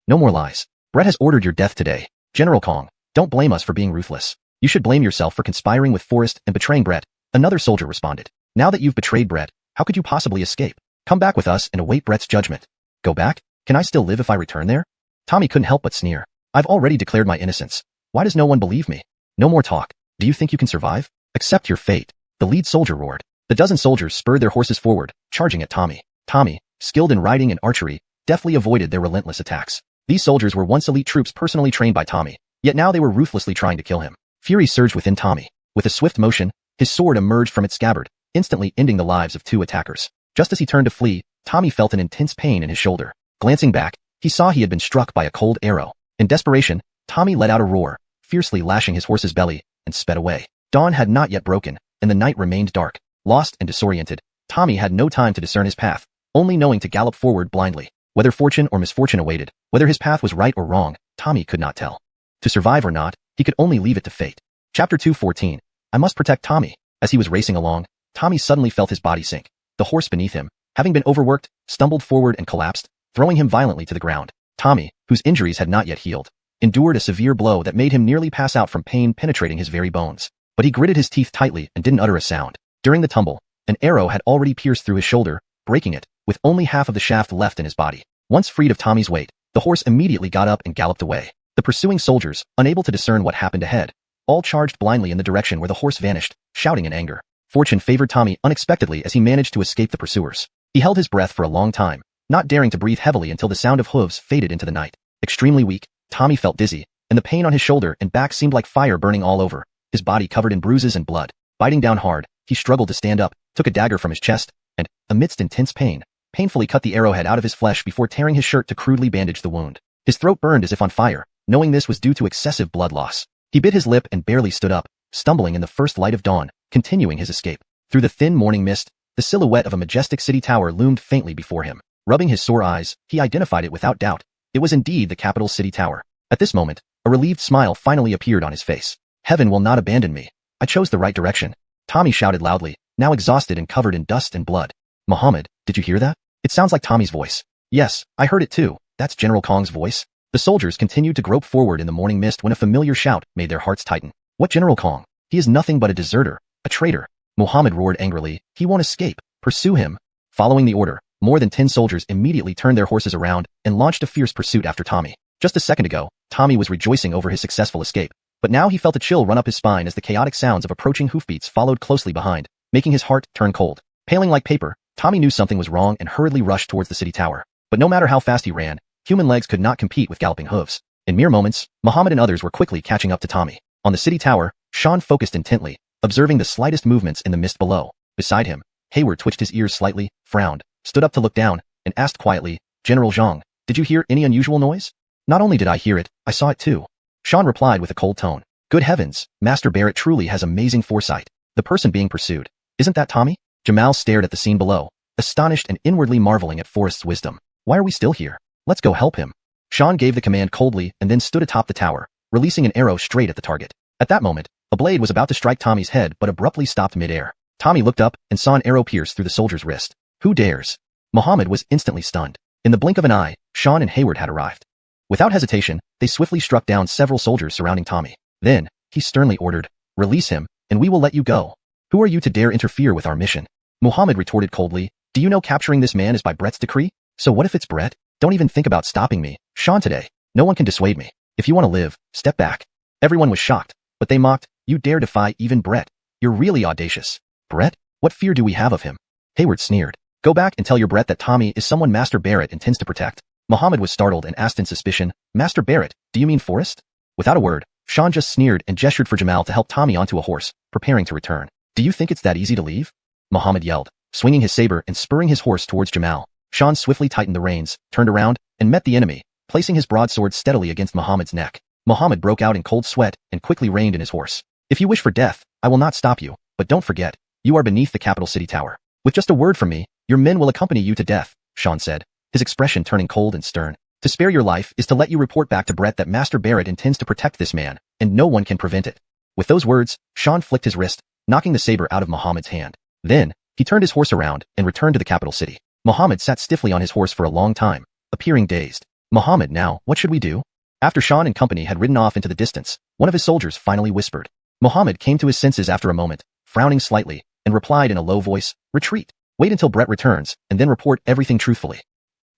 No more lies. Brett has ordered your death today. General Kong, don't blame us for being ruthless. You should blame yourself for conspiring with Forrest and betraying Brett. Another soldier responded. Now that you've betrayed Brett, how could you possibly escape? Come back with us and await Brett's judgment. Go back? Can I still live if I return there? Tommy couldn't help but sneer. I've already declared my innocence. Why does no one believe me? No more talk. Do you think you can survive? Accept your fate. The lead soldier roared. The dozen soldiers spurred their horses forward, charging at Tommy. Tommy, skilled in riding and archery, deftly avoided their relentless attacks. These soldiers were once elite troops personally trained by Tommy, yet now they were ruthlessly trying to kill him. Fury surged within Tommy. With a swift motion, his sword emerged from its scabbard, instantly ending the lives of 2 attackers. Just as he turned to flee, Tommy felt an intense pain in his shoulder. Glancing back, he saw he had been struck by a cold arrow. In desperation, Tommy let out a roar, fiercely lashing his horse's belly, and sped away. Dawn had not yet broken, and the night remained dark. Lost and disoriented, Tommy had no time to discern his path, only knowing to gallop forward blindly. Whether fortune or misfortune awaited, whether his path was right or wrong, Tommy could not tell. To survive or not, he could only leave it to fate. Chapter 2:14. I must protect Tommy. As he was racing along, Tommy suddenly felt his body sink. The horse beneath him, having been overworked, stumbled forward and collapsed, throwing him violently to the ground. Tommy, whose injuries had not yet healed, endured a severe blow that made him nearly pass out from pain penetrating his very bones. But he gritted his teeth tightly and didn't utter a sound. During the tumble, an arrow had already pierced through his shoulder, breaking it, with only half of the shaft left in his body. Once freed of Tommy's weight, the horse immediately got up and galloped away. The pursuing soldiers, unable to discern what happened ahead, all charged blindly in the direction where the horse vanished, shouting in anger. Fortune favored Tommy unexpectedly as he managed to escape the pursuers. He held his breath for a long time, not daring to breathe heavily until the sound of hooves faded into the night. Extremely weak, Tommy felt dizzy, and the pain on his shoulder and back seemed like fire burning all over, his body covered in bruises and blood. Biting down hard, he struggled to stand up, took a dagger from his chest, and, amidst intense pain, painfully cut the arrowhead out of his flesh before tearing his shirt to crudely bandage the wound. His throat burned as if on fire, knowing this was due to excessive blood loss. He bit his lip and barely stood up, stumbling in the first light of dawn, continuing his escape. Through the thin morning mist, the silhouette of a majestic city tower loomed faintly before him. Rubbing his sore eyes, he identified it without doubt. It was indeed the capital city tower. At this moment, a relieved smile finally appeared on his face. Heaven will not abandon me. I chose the right direction. Tommy shouted loudly, now exhausted and covered in dust and blood. Muhammad, did you hear that? It sounds like Tommy's voice. Yes, I heard it too. That's General Kong's voice. The soldiers continued to grope forward in the morning mist when a familiar shout made their hearts tighten. What General Kong? He is nothing but a deserter, a traitor. Muhammad roared angrily. He won't escape. Pursue him. Following the order, more than 10 soldiers immediately turned their horses around and launched a fierce pursuit after Tommy. Just a second ago, Tommy was rejoicing over his successful escape, but now he felt a chill run up his spine as the chaotic sounds of approaching hoofbeats followed closely behind, making his heart turn cold. Paling like paper, Tommy knew something was wrong and hurriedly rushed towards the city tower. But no matter how fast he ran, human legs could not compete with galloping hooves. In mere moments, Muhammad and others were quickly catching up to Tommy. On the city tower, Sean focused intently, observing the slightest movements in the mist below. Beside him, Hayward twitched his ears slightly, frowned, stood up to look down, and asked quietly, General Zhang, did you hear any unusual noise? Not only did I hear it, I saw it too. Sean replied with a cold tone. Good heavens, Master Barrett truly has amazing foresight. The person being pursued. Isn't that Tommy? Jamal stared at the scene below, astonished and inwardly marveling at Forrest's wisdom. Why are we still here? Let's go help him. Sean gave the command coldly and then stood atop the tower, releasing an arrow straight at the target. At that moment, a blade was about to strike Tommy's head but abruptly stopped mid-air. Tommy looked up and saw an arrow pierce through the soldier's wrist. Who dares? Muhammad was instantly stunned. In the blink of an eye, Sean and Hayward had arrived. Without hesitation, they swiftly struck down several soldiers surrounding Tommy. Then, he sternly ordered, "Release him, and we will let you go. Who are you to dare interfere with our mission?" Muhammad retorted coldly, "Do you know capturing this man is by Brett's decree? So what if it's Brett? Don't even think about stopping me, Sean, today. No one can dissuade me. If you want to live, step back." Everyone was shocked, but they mocked, "You dare defy even Brett? You're really audacious." "Brett? What fear do we have of him?" Hayward sneered. "Go back and tell your Brett that Tommy is someone Master Barrett intends to protect." Muhammad was startled and asked in suspicion, "Master Barrett, do you mean Forrest?" Without a word, Sean just sneered and gestured for Jamal to help Tommy onto a horse, preparing to return. "Do you think it's that easy to leave?" Muhammad yelled, swinging his saber and spurring his horse towards Jamal. Sean swiftly tightened the reins, turned around, and met the enemy, placing his broadsword steadily against Muhammad's neck. Muhammad broke out in cold sweat and quickly reined in his horse. "If you wish for death, I will not stop you, but don't forget, you are beneath the capital city tower. With just a word from me, your men will accompany you to death," Sean said, his expression turning cold and stern. "To spare your life is to let you report back to Brett that Master Barrett intends to protect this man, and no one can prevent it." With those words, Sean flicked his wrist, knocking the saber out of Muhammad's hand. Then, he turned his horse around and returned to the capital city. Muhammad sat stiffly on his horse for a long time, appearing dazed. "Muhammad, now, what should we do?" After Sean and company had ridden off into the distance, one of his soldiers finally whispered. Muhammad came to his senses after a moment, frowning slightly, and replied in a low voice, "Retreat. Wait until Brett returns, and then report everything truthfully."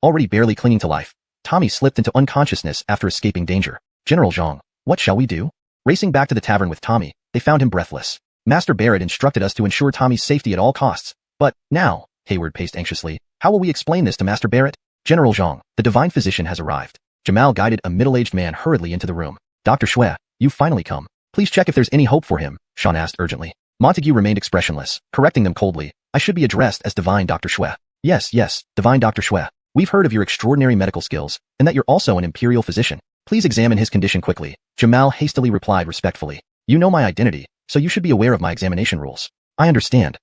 Already barely clinging to life, Tommy slipped into unconsciousness after escaping danger. "General Zhang, what shall we do?" Racing back to the tavern with Tommy, they found him breathless. "Master Barrett instructed us to ensure Tommy's safety at all costs. But, now," Hayward paced anxiously, "how will we explain this to Master Barrett?" "General Zhang, the divine physician has arrived." Jamal guided a middle-aged man hurriedly into the room. "Dr. Xue, you've finally come. Please check if there's any hope for him," Sean asked urgently. Montague remained expressionless, correcting them coldly. "I should be addressed as Divine Dr. Xue." Yes, Divine Dr. Xue. We've heard of your extraordinary medical skills, and that you're also an imperial physician. Please examine his condition quickly." Jamal hastily replied respectfully. "You know my identity, so you should be aware of my examination rules." I understand.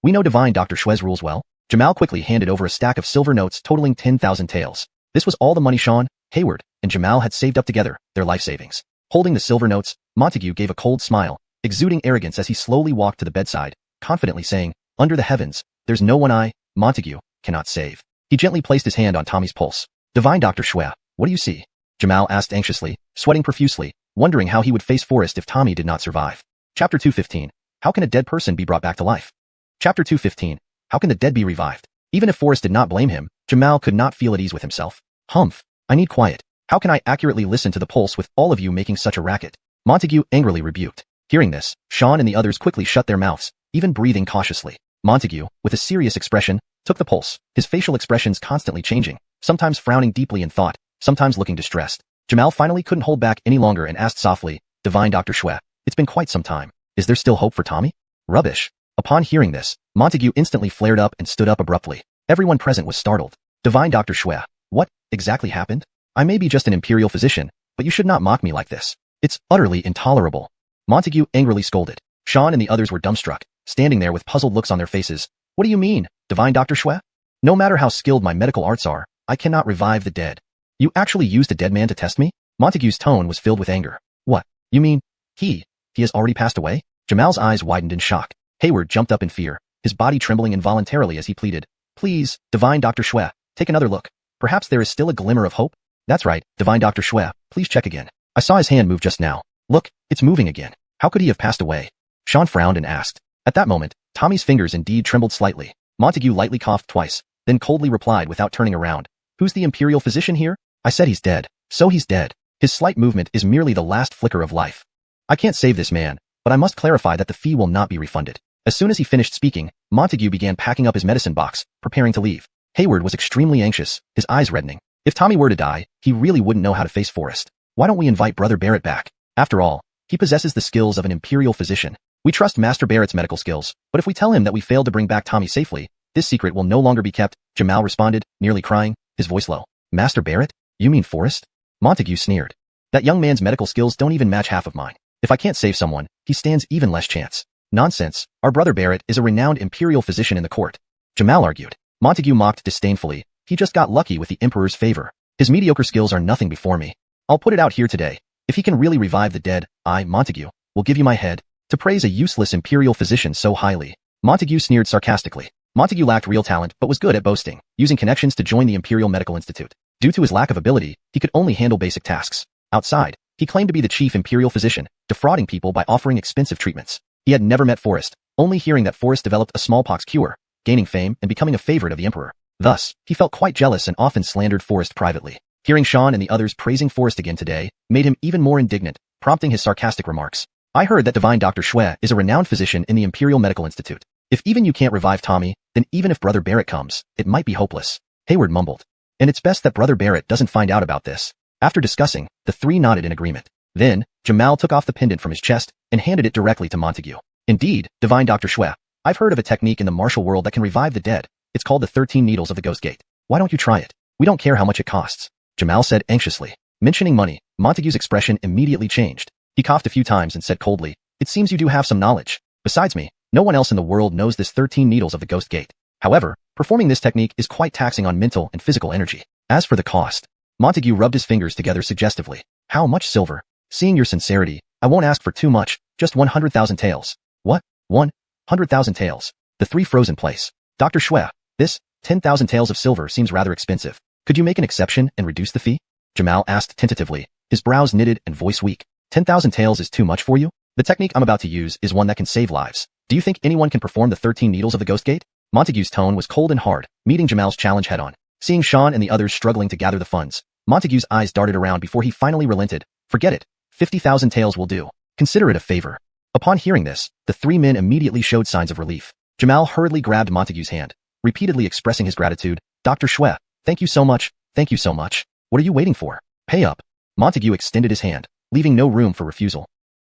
We know Divine Dr. Xue's rules well." Jamal quickly handed over a stack of silver notes totaling 10,000 taels. This was all the money Sean, Hayward, and Jamal had saved up together, their life savings. Holding the silver notes, Montague gave a cold smile, exuding arrogance as he slowly walked to the bedside, confidently saying, "Under the heavens, there's no one I, Montague, cannot save." He gently placed his hand on Tommy's pulse. "Divine Dr. Xue, what do you see?" Jamal asked anxiously, sweating profusely, wondering how he would face Forrest if Tommy did not survive. Chapter 215. How can a dead person be brought back to life? Chapter 215. How can the dead be revived? Even if Forrest did not blame him, Jamal could not feel at ease with himself. "Humph. I need quiet. How can I accurately listen to the pulse with all of you making such a racket?" Montague angrily rebuked. Hearing this, Sean and the others quickly shut their mouths, even breathing cautiously. Montague, with a serious expression, took the pulse, his facial expressions constantly changing, sometimes frowning deeply in thought, sometimes looking distressed. Jamal finally couldn't hold back any longer and asked softly, "Divine Dr. Xue, it's been quite some time. Is there still hope for Tommy?" "Rubbish." Upon hearing this, Montague instantly flared up and stood up abruptly. Everyone present was startled. "Divine Dr. Xue, what exactly happened? I may be just an imperial physician, but you should not mock me like this. It's utterly intolerable." Montague angrily scolded. Sean and the others were dumbstruck, standing there with puzzled looks on their faces. "What do you mean, Divine Dr. Xue? No matter how skilled my medical arts are, I cannot revive the dead. You actually used a dead man to test me?" Montague's tone was filled with anger. "What? You mean, he has already passed away?" Jamal's eyes widened in shock. Hayward jumped up in fear, his body trembling involuntarily as he pleaded, "Please, Divine Dr. Xue, take another look. Perhaps there is still a glimmer of hope." "That's right, Divine Dr. Xue, please check again. I saw his hand move just now. Look, it's moving again. How could he have passed away?" Sean frowned and asked. At that moment, Tommy's fingers indeed trembled slightly. Montague lightly coughed twice, then coldly replied without turning around, "Who's the imperial physician here? I said he's dead. So he's dead. His slight movement is merely the last flicker of life. I can't save this man, but I must clarify that the fee will not be refunded." As soon as he finished speaking, Montague began packing up his medicine box, preparing to leave. Hayward was extremely anxious, his eyes reddening. If Tommy were to die, he really wouldn't know how to face Forrest. "Why don't we invite Brother Barrett back? After all, he possesses the skills of an imperial physician. We trust Master Barrett's medical skills, but if we tell him that we failed to bring back Tommy safely, this secret will no longer be kept," Jamal responded, nearly crying, his voice low. "Master Barrett? You mean Forrest?" Montague sneered. "That young man's medical skills don't even match half of mine. If I can't save someone, he stands even less chance." "Nonsense. Our Brother Barrett is a renowned imperial physician in the court," Jamal argued. Montague mocked disdainfully, He just got lucky with the Emperor's favor. His mediocre skills are nothing before me. I'll put it out here today. If he can really revive the dead, I, Montague, will give you my head. To praise a useless imperial physician so highly. Montague sneered sarcastically. Montague lacked real talent but was good at boasting, using connections to join the Imperial Medical Institute. Due to his lack of ability, he could only handle basic tasks. Outside, he claimed to be the chief imperial physician, defrauding people by offering expensive treatments. He had never met Forrest, only hearing that Forrest developed a smallpox cure, gaining fame and becoming a favorite of the Emperor. Thus, he felt quite jealous and often slandered Forrest privately. Hearing Xuan and the others praising Forrest again today made him even more indignant, prompting his sarcastic remarks. I heard that divine Dr. Xue is a renowned physician in the Imperial Medical Institute. If even you can't revive Tommy, then even if Brother Barrett comes, it might be hopeless. Hayward mumbled. And it's best that Brother Barrett doesn't find out about this. After discussing, the three nodded in agreement. Then, Jamal took off the pendant from his chest and handed it directly to Montague. Indeed, divine Dr. Xue, I've heard of a technique in the martial world that can revive the dead. It's called the 13 Needles of the Ghost Gate. Why don't you try it? We don't care how much it costs. Jamal said anxiously. Mentioning money, Montague's expression immediately changed. He coughed a few times and said coldly, it seems you do have some knowledge. Besides me, no one else in the world knows this 13 Needles of the Ghost Gate. However, performing this technique is quite taxing on mental and physical energy. As for the cost, Montague rubbed his fingers together suggestively. How much silver? Seeing your sincerity, I won't ask for too much, just 100,000 taels. What? 100,000 taels. The three froze in place. Dr. Xue, this 10,000 taels of silver seems rather expensive. Could you make an exception and reduce the fee? Jamal asked tentatively, his brows knitted and voice weak. 10,000 taels is too much for you? The technique I'm about to use is one that can save lives. Do you think anyone can perform the 13 Needles of the Ghost Gate? Montague's tone was cold and hard, meeting Jamal's challenge head-on. Seeing Xuan and the others struggling to gather the funds, Montague's eyes darted around before he finally relented. Forget it. 50,000 taels will do. Consider it a favor. Upon hearing this, the three men immediately showed signs of relief. Jamal hurriedly grabbed Montague's hand, repeatedly expressing his gratitude. Dr. Xue, thank you so much. Thank you so much. What are you waiting for? Pay up. Montague extended his hand, leaving no room for refusal.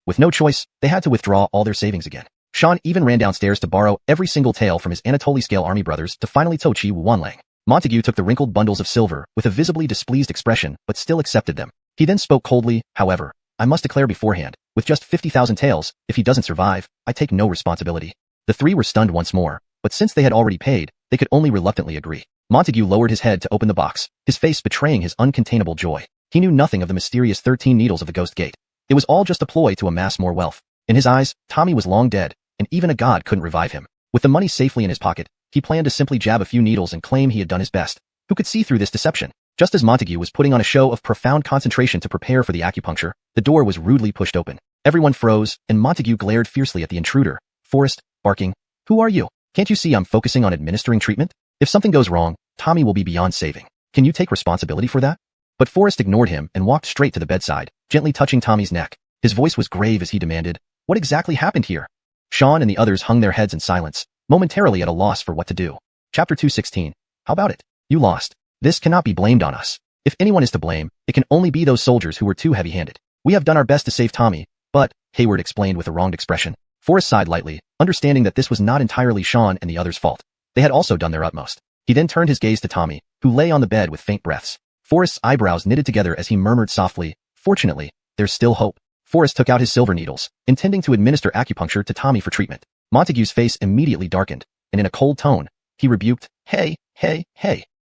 With no choice, they had to withdraw all their savings again. Xuan even ran downstairs to borrow every single tael from his Anatoly scale army brothers to finally tow xuanhuan. Montague took the wrinkled bundles of silver with a visibly displeased expression but still accepted them. He then spoke coldly, however, I must declare beforehand, with just 50,000 taels, if he doesn't survive, I take no responsibility. The three were stunned once more, but since they had already paid, they could only reluctantly agree. Montague lowered his head to open the box, his face betraying his uncontainable joy. He knew nothing of the mysterious 13 Needles of the Ghost Gate. It was all just a ploy to amass more wealth. In his eyes, Tommy was long dead, and even a god couldn't revive him. With the money safely in his pocket, he planned to simply jab a few needles and claim he had done his best. Who could see through this deception? Just as Montague was putting on a show of profound concentration to prepare for the acupuncture, the door was rudely pushed open. Everyone froze, and Montague glared fiercely at the intruder. Forrest, barking, who are you? Can't you see I'm focusing on administering treatment? If something goes wrong, Tommy will be beyond saving. Can you take responsibility for that? But Forrest ignored him and walked straight to the bedside, gently touching Tommy's neck. His voice was grave as he demanded, what exactly happened here? Xuan and the others hung their heads in silence, momentarily at a loss for what to do. Chapter 216. How about it? You lost. This cannot be blamed on us. If anyone is to blame, it can only be those soldiers who were too heavy-handed. We have done our best to save Tommy, but, Hayward explained with a wronged expression. Forrest sighed lightly, understanding that this was not entirely Xuan and the others' fault. They had also done their utmost. He then turned his gaze to Tommy, who lay on the bed with faint breaths. Forrest's eyebrows knitted together as he murmured softly, fortunately, there's still hope. Forrest took out his silver needles, intending to administer acupuncture to Tommy for treatment. Montague's face immediately darkened, and in a cold tone, he rebuked, hey,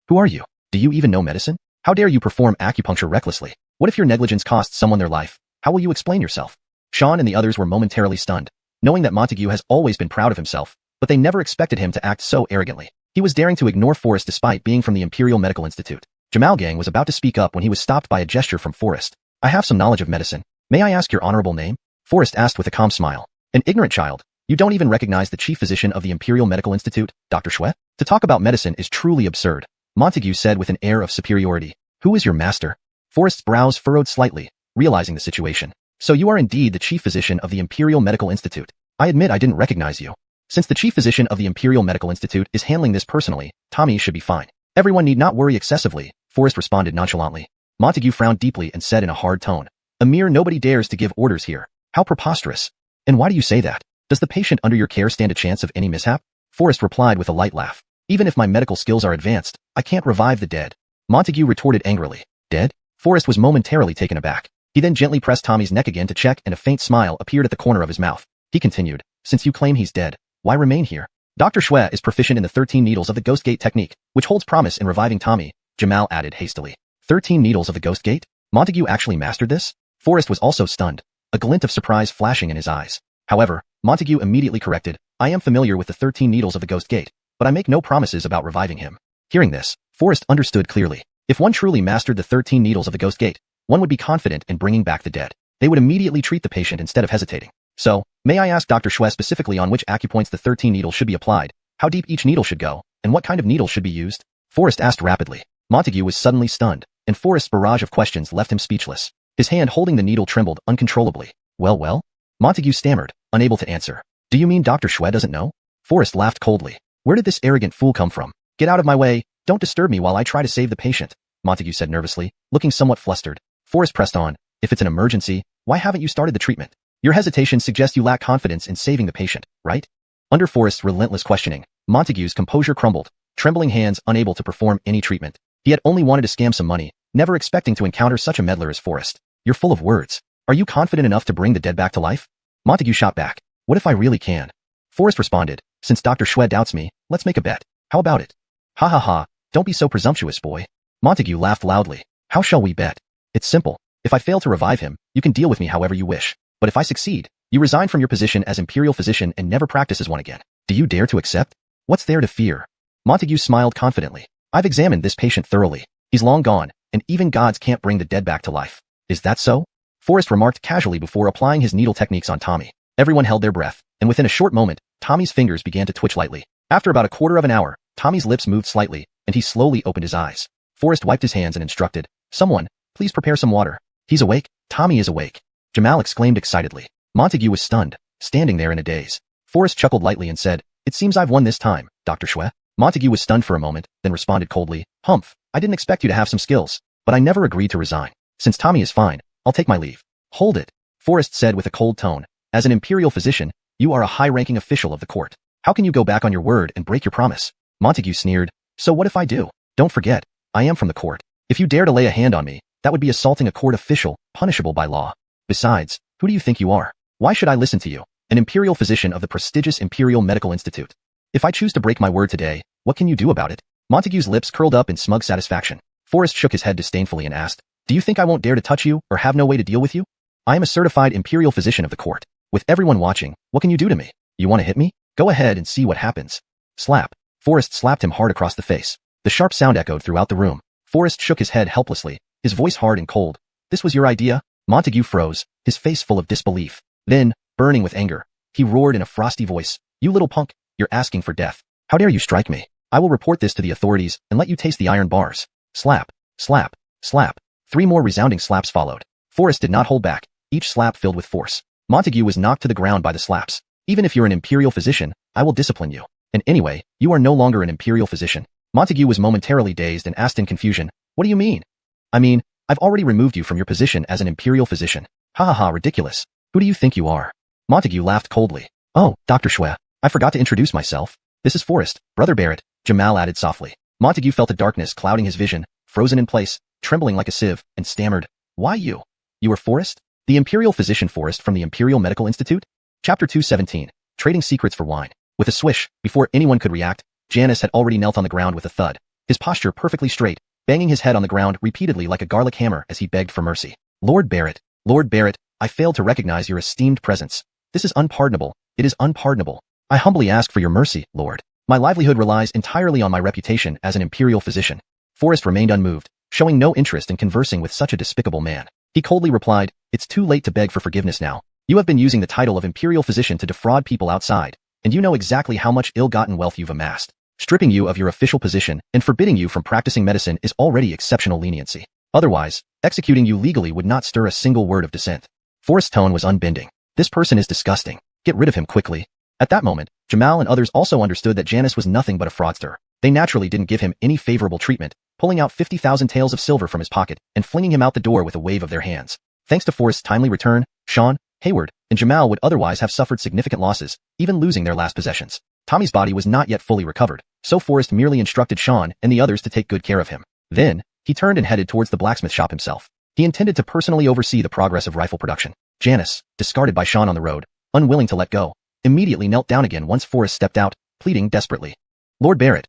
who are you? Do you even know medicine? How dare you perform acupuncture recklessly? What if your negligence costs someone their life? How will you explain yourself? Xuan and the others were momentarily stunned, knowing that Montague has always been proud of himself, but they never expected him to act so arrogantly. He was daring to ignore Forrest despite being from the Imperial Medical Institute. Jamal Gang was about to speak up when he was stopped by a gesture from Forrest. I have some knowledge of medicine. May I ask your honorable name? Forrest asked with a calm smile. An ignorant child. You don't even recognize the chief physician of the Imperial Medical Institute, Dr. Xue? To talk about medicine is truly absurd, Montague said with an air of superiority. Who is your master? Forrest's brows furrowed slightly, realizing the situation. So you are indeed the chief physician of the Imperial Medical Institute. I admit I didn't recognize you. Since the chief physician of the Imperial Medical Institute is handling this personally, Tommy should be fine. Everyone need not worry excessively, Forrest responded nonchalantly. Montague frowned deeply and said in a hard tone, a mere nobody dares to give orders here. How preposterous. And why do you say that? Does the patient under your care stand a chance of any mishap? Forrest replied with a light laugh. Even if my medical skills are advanced, I can't revive the dead. Montague retorted angrily. Dead? Forrest was momentarily taken aback. He then gently pressed Tommy's neck again to check, and a faint smile appeared at the corner of his mouth. He continued, since you claim he's dead, why remain here? Dr. Xue is proficient in the 13 needles of the Ghost Gate technique, which holds promise in reviving Tommy, Jamal added hastily. 13 needles of the Ghost Gate? Montague actually mastered this? Forrest was also stunned, a glint of surprise flashing in his eyes. However, Montague immediately corrected, I am familiar with the 13 needles of the Ghost Gate, but I make no promises about reviving him. Hearing this, Forrest understood clearly. If one truly mastered the 13 needles of the Ghost Gate, one would be confident in bringing back the dead. They would immediately treat the patient instead of hesitating. So, may I ask Dr. Xue specifically on which acupoints the 13 needles should be applied, how deep each needle should go, and what kind of needle should be used? Forrest asked rapidly. Montague was suddenly stunned, and Forrest's barrage of questions left him speechless. His hand holding the needle trembled uncontrollably. Well? Montague stammered, unable to answer. Do you mean Dr. Xue doesn't know? Forrest laughed coldly. Where did this arrogant fool come from? Get out of my way, don't disturb me while I try to save the patient, Montague said nervously, looking somewhat flustered. Forrest pressed on. If it's an emergency, why haven't you started the treatment? Your hesitation suggests you lack confidence in saving the patient, right? Under Forrest's relentless questioning, Montague's composure crumbled, trembling hands unable to perform any treatment. He had only wanted to scam some money, never expecting to encounter such a meddler as Forrest. You're full of words. Are you confident enough to bring the dead back to life? Montague shot back. What if I really can? Forrest responded, since Dr. Xue doubts me, let's make a bet. How about it? Ha ha ha, don't be so presumptuous, boy. Montague laughed loudly. How shall we bet? It's simple. If I fail to revive him, you can deal with me however you wish. But if I succeed, you resign from your position as imperial physician and never practice as one again. Do you dare to accept? What's there to fear? Montague smiled confidently. I've examined this patient thoroughly. He's long gone, and even gods can't bring the dead back to life. Is that so? Forrest remarked casually before applying his needle techniques on Tommy. Everyone held their breath, and within a short moment, Tommy's fingers began to twitch lightly. After about a quarter of an hour, Tommy's lips moved slightly, and he slowly opened his eyes. Forrest wiped his hands and instructed, someone, please prepare some water. He's awake. Tommy is awake. Jamal exclaimed excitedly. Montague was stunned, standing there in a daze. Forrest chuckled lightly and said, it seems I've won this time, Dr. Xue. Montague was stunned for a moment, then responded coldly, Humph, I didn't expect you to have some skills, but I never agreed to resign. Since Tommy is fine, I'll take my leave. Hold it, Forrest said with a cold tone. As an imperial physician, you are a high-ranking official of the court. How can you go back on your word and break your promise? Montague sneered. So what if I do? Don't forget, I am from the court. If you dare to lay a hand on me, that would be assaulting a court official, punishable by law. Besides, who do you think you are? Why should I listen to you, an imperial physician of the prestigious Imperial Medical Institute? If I choose to break my word today, what can you do about it? Montague's lips curled up in smug satisfaction. Forrest shook his head disdainfully and asked, do you think I won't dare to touch you or have no way to deal with you? I am a certified imperial physician of the court. With everyone watching, what can you do to me? You want to hit me? Go ahead and see what happens. Slap. Forrest slapped him hard across the face. The sharp sound echoed throughout the room. Forrest shook his head helplessly, his voice hard and cold. This was your idea? Montague froze, his face full of disbelief. Then, burning with anger, he roared in a frosty voice, you little punk, you're asking for death. How dare you strike me? I will report this to the authorities and let you taste the iron bars. Slap, slap, slap. 3 more resounding slaps followed. Forrest did not hold back, each slap filled with force. Montague was knocked to the ground by the slaps. Even if you're an imperial physician, I will discipline you. And anyway, you are no longer an imperial physician. Montague was momentarily dazed and asked in confusion, what do you mean? I mean, I've already removed you from your position as an imperial physician. Ha ha ha, ridiculous. Who do you think you are? Montague laughed coldly. Oh, Dr. Xue, I forgot to introduce myself. This is Forrest, Brother Barrett, Jamal added softly. Montague felt a darkness clouding his vision, frozen in place, trembling like a sieve, and stammered, why you? You are Forrest? The imperial physician Forrest from the Imperial Medical Institute? Chapter 217, Trading Secrets for Wine. With a swish, before anyone could react, Janus had already knelt on the ground with a thud, his posture perfectly straight, banging his head on the ground repeatedly like a garlic hammer as he begged for mercy. Lord Barrett, I failed to recognize your esteemed presence. This is unpardonable. It is unpardonable. I humbly ask for your mercy, Lord. My livelihood relies entirely on my reputation as an imperial physician. Forrest remained unmoved, showing no interest in conversing with such a despicable man. He coldly replied, it's too late to beg for forgiveness now. You have been using the title of imperial physician to defraud people outside, and you know exactly how much ill-gotten wealth you've amassed. Stripping you of your official position and forbidding you from practicing medicine is already exceptional leniency. Otherwise, executing you legally would not stir a single word of dissent. Forrest's tone was unbending. This person is disgusting. Get rid of him quickly. At that moment, Jamal and others also understood that Janus was nothing but a fraudster. They naturally didn't give him any favorable treatment, pulling out 50,000 taels of silver from his pocket and flinging him out the door with a wave of their hands. Thanks to Forrest's timely return, Sean, Hayward, and Jamal would otherwise have suffered significant losses, even losing their last possessions. Tommy's body was not yet fully recovered, so Forrest merely instructed Sean and the others to take good care of him. Then, he turned and headed towards the blacksmith shop himself. He intended to personally oversee the progress of rifle production. Janus, discarded by Sean on the road, unwilling to let go, immediately knelt down again once Forrest stepped out, pleading desperately. Lord Barrett,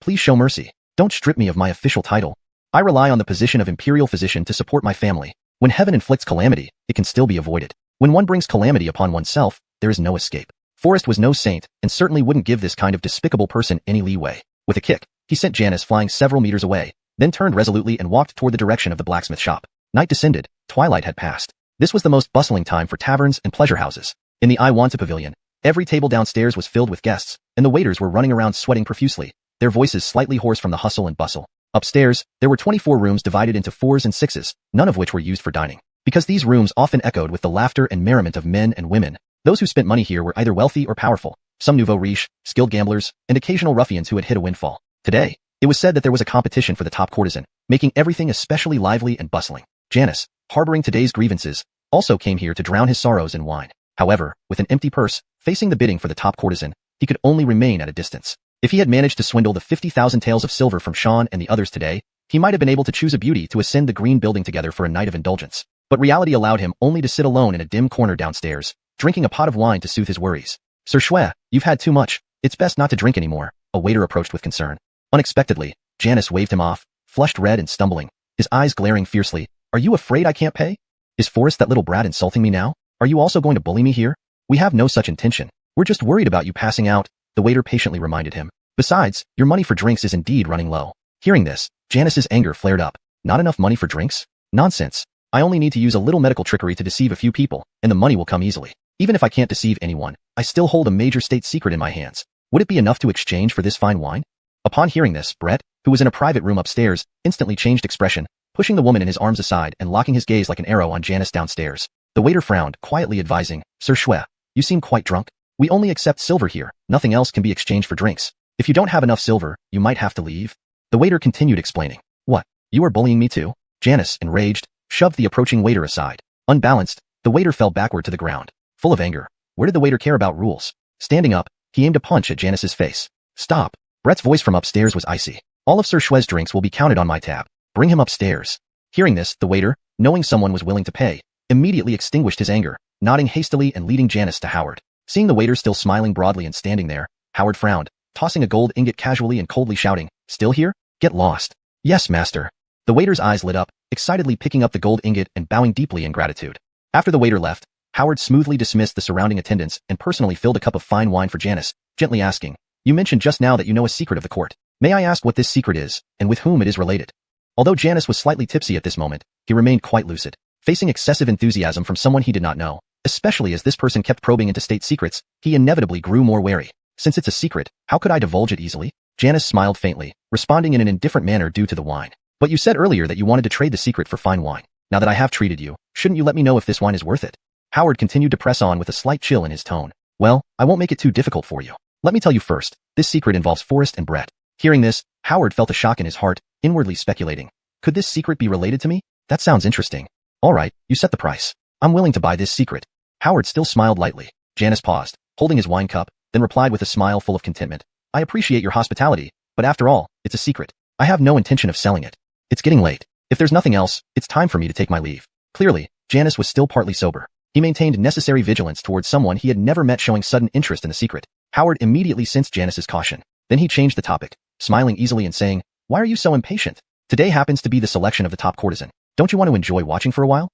please show mercy. Don't strip me of my official title. I rely on the position of imperial physician to support my family. When heaven inflicts calamity, it can still be avoided. When one brings calamity upon oneself, there is no escape. Forrest was no saint, and certainly wouldn't give this kind of despicable person any leeway. With a kick, he sent Janice flying several meters away, then turned resolutely and walked toward the direction of the blacksmith shop. Night descended, twilight had passed. This was the most bustling time for taverns and pleasure houses. In the Iwanta pavilion, every table downstairs was filled with guests, and the waiters were running around sweating profusely, their voices slightly hoarse from the hustle and bustle. Upstairs, there were 24 rooms divided into 4s and 6s, none of which were used for dining. Because these rooms often echoed with the laughter and merriment of men and women, those who spent money here were either wealthy or powerful, some nouveau riche, skilled gamblers, and occasional ruffians who had hit a windfall. Today, it was said that there was a competition for the top courtesan, making everything especially lively and bustling. Janice, harboring today's grievances, also came here to drown his sorrows in wine. However, with an empty purse, facing the bidding for the top courtesan, he could only remain at a distance. If he had managed to swindle the 50,000 taels of silver from Sean and the others today, he might have been able to choose a beauty to ascend the green building together for a night of indulgence. But reality allowed him only to sit alone in a dim corner downstairs, drinking a pot of wine to soothe his worries. Sir Xue, you've had too much. It's best not to drink anymore, a waiter approached with concern. Unexpectedly, Janice waved him off, flushed red and stumbling, his eyes glaring fiercely. Are you afraid I can't pay? Is Forrest that little brat insulting me now? Are you also going to bully me here? We have no such intention. We're just worried about you passing out, the waiter patiently reminded him. Besides, your money for drinks is indeed running low. Hearing this, Janice's anger flared up. Not enough money for drinks? Nonsense. I only need to use a little medical trickery to deceive a few people, and the money will come easily. Even if I can't deceive anyone, I still hold a major state secret in my hands. Would it be enough to exchange for this fine wine? Upon hearing this, Brett, who was in a private room upstairs, instantly changed expression, pushing the woman in his arms aside and locking his gaze like an arrow on Janice downstairs. The waiter frowned, quietly advising, Sir Xue, you seem quite drunk. We only accept silver here, nothing else can be exchanged for drinks. If you don't have enough silver, you might have to leave. The waiter continued explaining. What? You are bullying me too? Janice, enraged, shoved the approaching waiter aside. Unbalanced, the waiter fell backward to the ground. Full of anger, where did the waiter care about rules? Standing up, he aimed a punch at Janice's face. Stop. Brett's voice from upstairs was icy. All of Sir Xue's drinks will be counted on my tab. Bring him upstairs. Hearing this, the waiter, knowing someone was willing to pay, immediately extinguished his anger, nodding hastily and leading Janice to Howard. Seeing the waiter still smiling broadly and standing there, Howard frowned, tossing a gold ingot casually and coldly shouting, Still here? Get lost. Yes, master. The waiter's eyes lit up, excitedly picking up the gold ingot and bowing deeply in gratitude. After the waiter left, Howard smoothly dismissed the surrounding attendants and personally filled a cup of fine wine for Janice, gently asking, You mentioned just now that you know a secret of the court. May I ask what this secret is, and with whom it is related? Although Janice was slightly tipsy at this moment, he remained quite lucid. Facing excessive enthusiasm from someone he did not know, especially as this person kept probing into state secrets, he inevitably grew more wary. Since it's a secret, how could I divulge it easily? Janice smiled faintly, responding in an indifferent manner due to the wine. But you said earlier that you wanted to trade the secret for fine wine. Now that I have treated you, shouldn't you let me know if this wine is worth it? Howard continued to press on with a slight chill in his tone. Well, I won't make it too difficult for you. Let me tell you first, this secret involves Forrest and Brett. Hearing this, Howard felt a shock in his heart, inwardly speculating. Could this secret be related to me? That sounds interesting. All right, you set the price. I'm willing to buy this secret. Howard still smiled lightly. Janice paused, holding his wine cup, then replied with a smile full of contentment. I appreciate your hospitality, but after all, it's a secret. I have no intention of selling it. It's getting late. If there's nothing else, it's time for me to take my leave. Clearly, Janice was still partly sober. He maintained necessary vigilance towards someone he had never met showing sudden interest in the secret. Howard immediately sensed Janice's caution. Then he changed the topic, smiling easily and saying, Why are you so impatient? Today happens to be the selection of the top courtesan. Don't you want to enjoy watching for a while?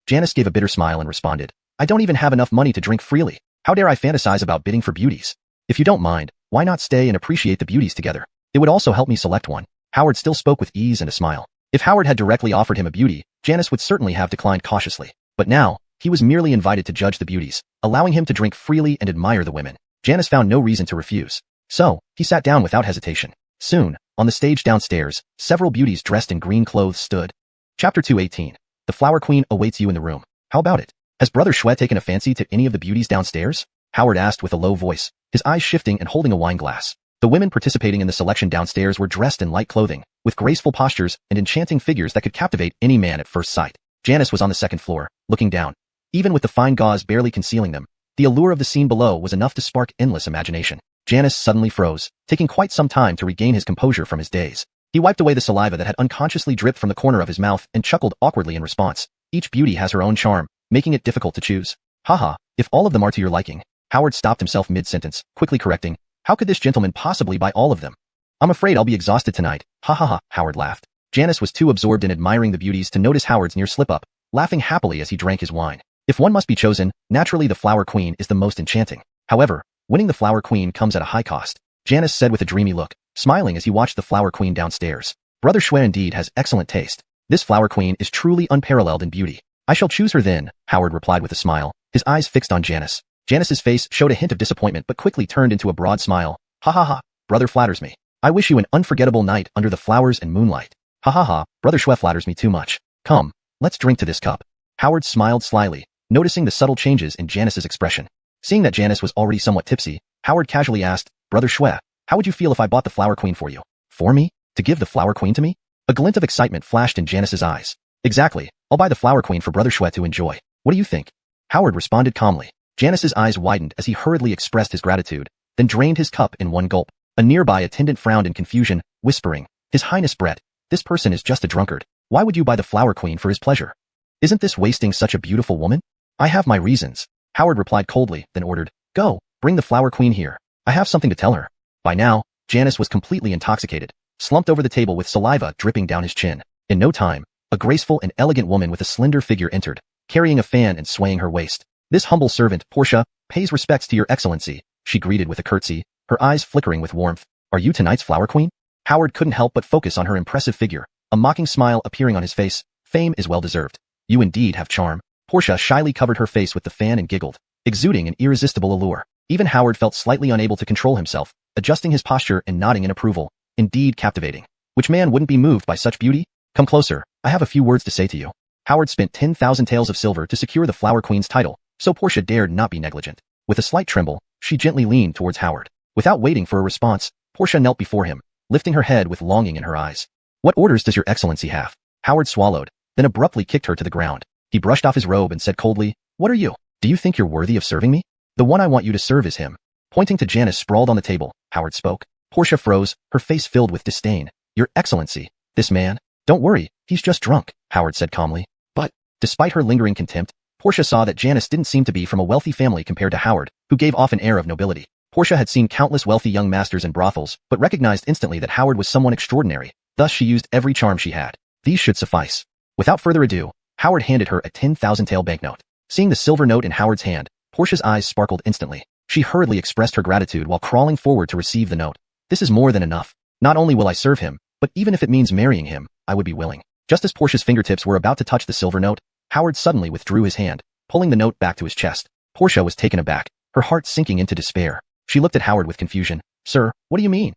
Janice gave a bitter smile and responded, I don't even have enough money to drink freely. How dare I fantasize about bidding for beauties? If you don't mind, why not stay and appreciate the beauties together? It would also help me select one. Howard still spoke with ease and a smile. If Howard had directly offered him a beauty, Janice would certainly have declined cautiously. But now, he was merely invited to judge the beauties, allowing him to drink freely and admire the women. Janice found no reason to refuse. So, he sat down without hesitation. Soon, on the stage downstairs, several beauties dressed in green clothes stood. Chapter 218. The Flower Queen awaits you in the room. How about it? Has Brother Xue taken a fancy to any of the beauties downstairs? Howard asked with a low voice, his eyes shifting and holding a wine glass. The women participating in the selection downstairs were dressed in light clothing, with graceful postures and enchanting figures that could captivate any man at first sight. Janice was on the second floor, looking down. Even with the fine gauze barely concealing them, the allure of the scene below was enough to spark endless imagination. Janice suddenly froze, taking quite some time to regain his composure from his daze. He wiped away the saliva that had unconsciously dripped from the corner of his mouth and chuckled awkwardly in response. Each beauty has her own charm, making it difficult to choose. Haha, if all of them are to your liking. Howard stopped himself mid-sentence, quickly correcting, How could this gentleman possibly buy all of them? I'm afraid I'll be exhausted tonight. Ha ha ha, Howard laughed. Janice was too absorbed in admiring the beauties to notice Howard's near slip-up, laughing happily as he drank his wine. If one must be chosen, naturally the Flower Queen is the most enchanting. However, winning the Flower Queen comes at a high cost, Janice said with a dreamy look, smiling as he watched the Flower Queen downstairs. Brother Xue indeed has excellent taste. This Flower Queen is truly unparalleled in beauty. I shall choose her then, Howard replied with a smile, his eyes fixed on Janice. Janice's face showed a hint of disappointment but quickly turned into a broad smile. Ha ha ha, brother flatters me. I wish you an unforgettable night under the flowers and moonlight. Ha ha ha, brother Xue flatters me too much. Come, let's drink to this cup. Howard smiled slyly, noticing the subtle changes in Janice's expression. Seeing that Janice was already somewhat tipsy, Howard casually asked, Brother Xue, how would you feel if I bought the Flower Queen for you? For me? To give the Flower Queen to me? A glint of excitement flashed in Janice's eyes. Exactly, I'll buy the Flower Queen for Brother Xue to enjoy. What do you think? Howard responded calmly. Janice's eyes widened as he hurriedly expressed his gratitude, then drained his cup in one gulp. A nearby attendant frowned in confusion, whispering, His Highness Brett, this person is just a drunkard. Why would you buy the Flower Queen for his pleasure? Isn't this wasting such a beautiful woman? I have my reasons. Howard replied coldly, then ordered, Go, bring the Flower Queen here. I have something to tell her. By now, Janice was completely intoxicated, slumped over the table with saliva dripping down his chin. In no time, a graceful and elegant woman with a slender figure entered, carrying a fan and swaying her waist. This humble servant, Portia, pays respects to your excellency, she greeted with a curtsy, her eyes flickering with warmth. Are you tonight's Flower Queen? Howard couldn't help but focus on her impressive figure, a mocking smile appearing on his face. Fame is well deserved. You indeed have charm. Portia shyly covered her face with the fan and giggled, exuding an irresistible allure. Even Howard felt slightly unable to control himself, adjusting his posture and nodding in approval. Indeed captivating. Which man wouldn't be moved by such beauty? Come closer, I have a few words to say to you. Howard spent 10,000 taels of silver to secure the Flower Queen's title, so Portia dared not be negligent. With a slight tremble, she gently leaned towards Howard. Without waiting for a response, Portia knelt before him, lifting her head with longing in her eyes. What orders does your excellency have? Howard swallowed, then abruptly kicked her to the ground. He brushed off his robe and said coldly, What are you? Do you think you're worthy of serving me? The one I want you to serve is him. Pointing to Janice sprawled on the table, Howard spoke. Portia froze, her face filled with disdain. Your excellency, this man? Don't worry, he's just drunk, Howard said calmly. But, despite her lingering contempt, Portia saw that Janice didn't seem to be from a wealthy family compared to Howard, who gave off an air of nobility. Portia had seen countless wealthy young masters in brothels, but recognized instantly that Howard was someone extraordinary. Thus she used every charm she had. These should suffice. Without further ado, Howard handed her a 10,000 tael banknote. Seeing the silver note in Howard's hand, Portia's eyes sparkled instantly. She hurriedly expressed her gratitude while crawling forward to receive the note. This is more than enough. Not only will I serve him, but even if it means marrying him, I would be willing. Just as Portia's fingertips were about to touch the silver note, Howard suddenly withdrew his hand, pulling the note back to his chest. Portia was taken aback, her heart sinking into despair. She looked at Howard with confusion. Sir, what do you mean?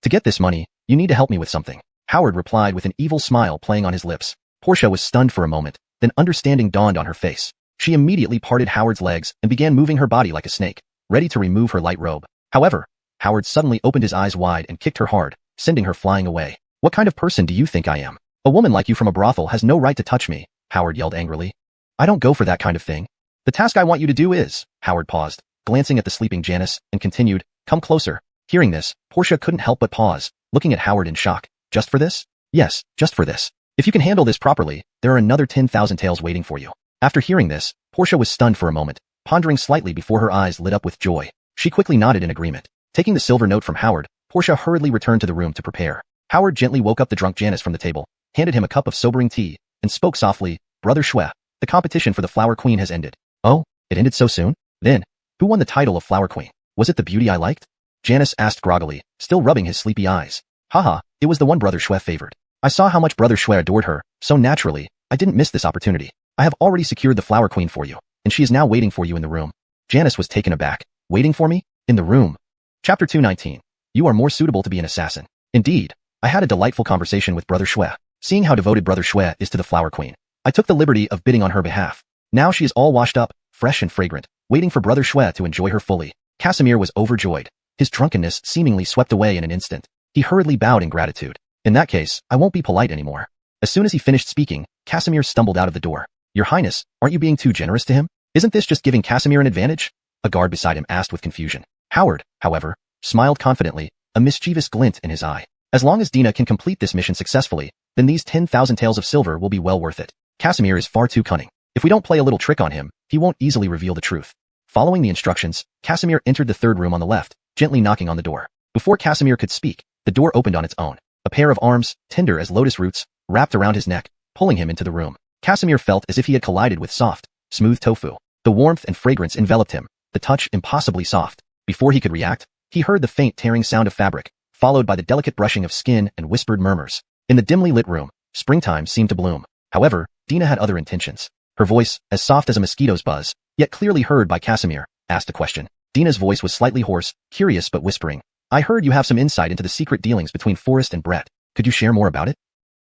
To get this money, you need to help me with something. Howard replied with an evil smile playing on his lips. Portia was stunned for a moment, then understanding dawned on her face. She immediately parted Howard's legs and began moving her body like a snake, ready to remove her light robe. However, Howard suddenly opened his eyes wide and kicked her hard, sending her flying away. What kind of person do you think I am? A woman like you from a brothel has no right to touch me, Howard yelled angrily. I don't go for that kind of thing. The task I want you to do is, Howard paused, glancing at the sleeping Janice, and continued, Come closer. Hearing this, Portia couldn't help but pause, looking at Howard in shock. Just for this? Yes, just for this. If you can handle this properly, there are another 10,000 taels waiting for you. After hearing this, Portia was stunned for a moment, pondering slightly before her eyes lit up with joy. She quickly nodded in agreement. Taking the silver note from Howard, Portia hurriedly returned to the room to prepare. Howard gently woke up the drunk Janice from the table, handed him a cup of sobering tea, and spoke softly, Brother Xue, the competition for the Flower Queen has ended. Oh, it ended so soon? Then, who won the title of Flower Queen? Was it the beauty I liked? Janice asked groggily, still rubbing his sleepy eyes. Haha, it was the one Brother Xue favored. I saw how much Brother Xue adored her, so naturally, I didn't miss this opportunity. I have already secured the Flower Queen for you, and she is now waiting for you in the room. Janice was taken aback. Waiting for me? In the room. Chapter 219. You are more suitable to be an assassin. Indeed, I had a delightful conversation with Brother Xue. Seeing how devoted Brother Xue is to the Flower Queen, I took the liberty of bidding on her behalf. Now she is all washed up, fresh and fragrant, waiting for Brother Xue to enjoy her fully. Casimir was overjoyed. His drunkenness seemingly swept away in an instant. He hurriedly bowed in gratitude. In that case, I won't be polite anymore. As soon as he finished speaking, Casimir stumbled out of the door. Your Highness, aren't you being too generous to him? Isn't this just giving Casimir an advantage? A guard beside him asked with confusion. Howard, however, smiled confidently, a mischievous glint in his eye. As long as Dina can complete this mission successfully, then these 10,000 taels of silver will be well worth it. Casimir is far too cunning. If we don't play a little trick on him, he won't easily reveal the truth. Following the instructions, Casimir entered the third room on the left, gently knocking on the door. Before Casimir could speak, the door opened on its own. A pair of arms, tender as lotus roots, wrapped around his neck, pulling him into the room. Casimir felt as if he had collided with soft, smooth tofu. The warmth and fragrance enveloped him, the touch impossibly soft. Before he could react, he heard the faint tearing sound of fabric, followed by the delicate brushing of skin and whispered murmurs. In the dimly lit room, springtime seemed to bloom. However, Dina had other intentions. Her voice, as soft as a mosquito's buzz, yet clearly heard by Casimir, asked a question. Dina's voice was slightly hoarse, curious but whispering. I heard you have some insight into the secret dealings between Forrest and Brett. Could you share more about it?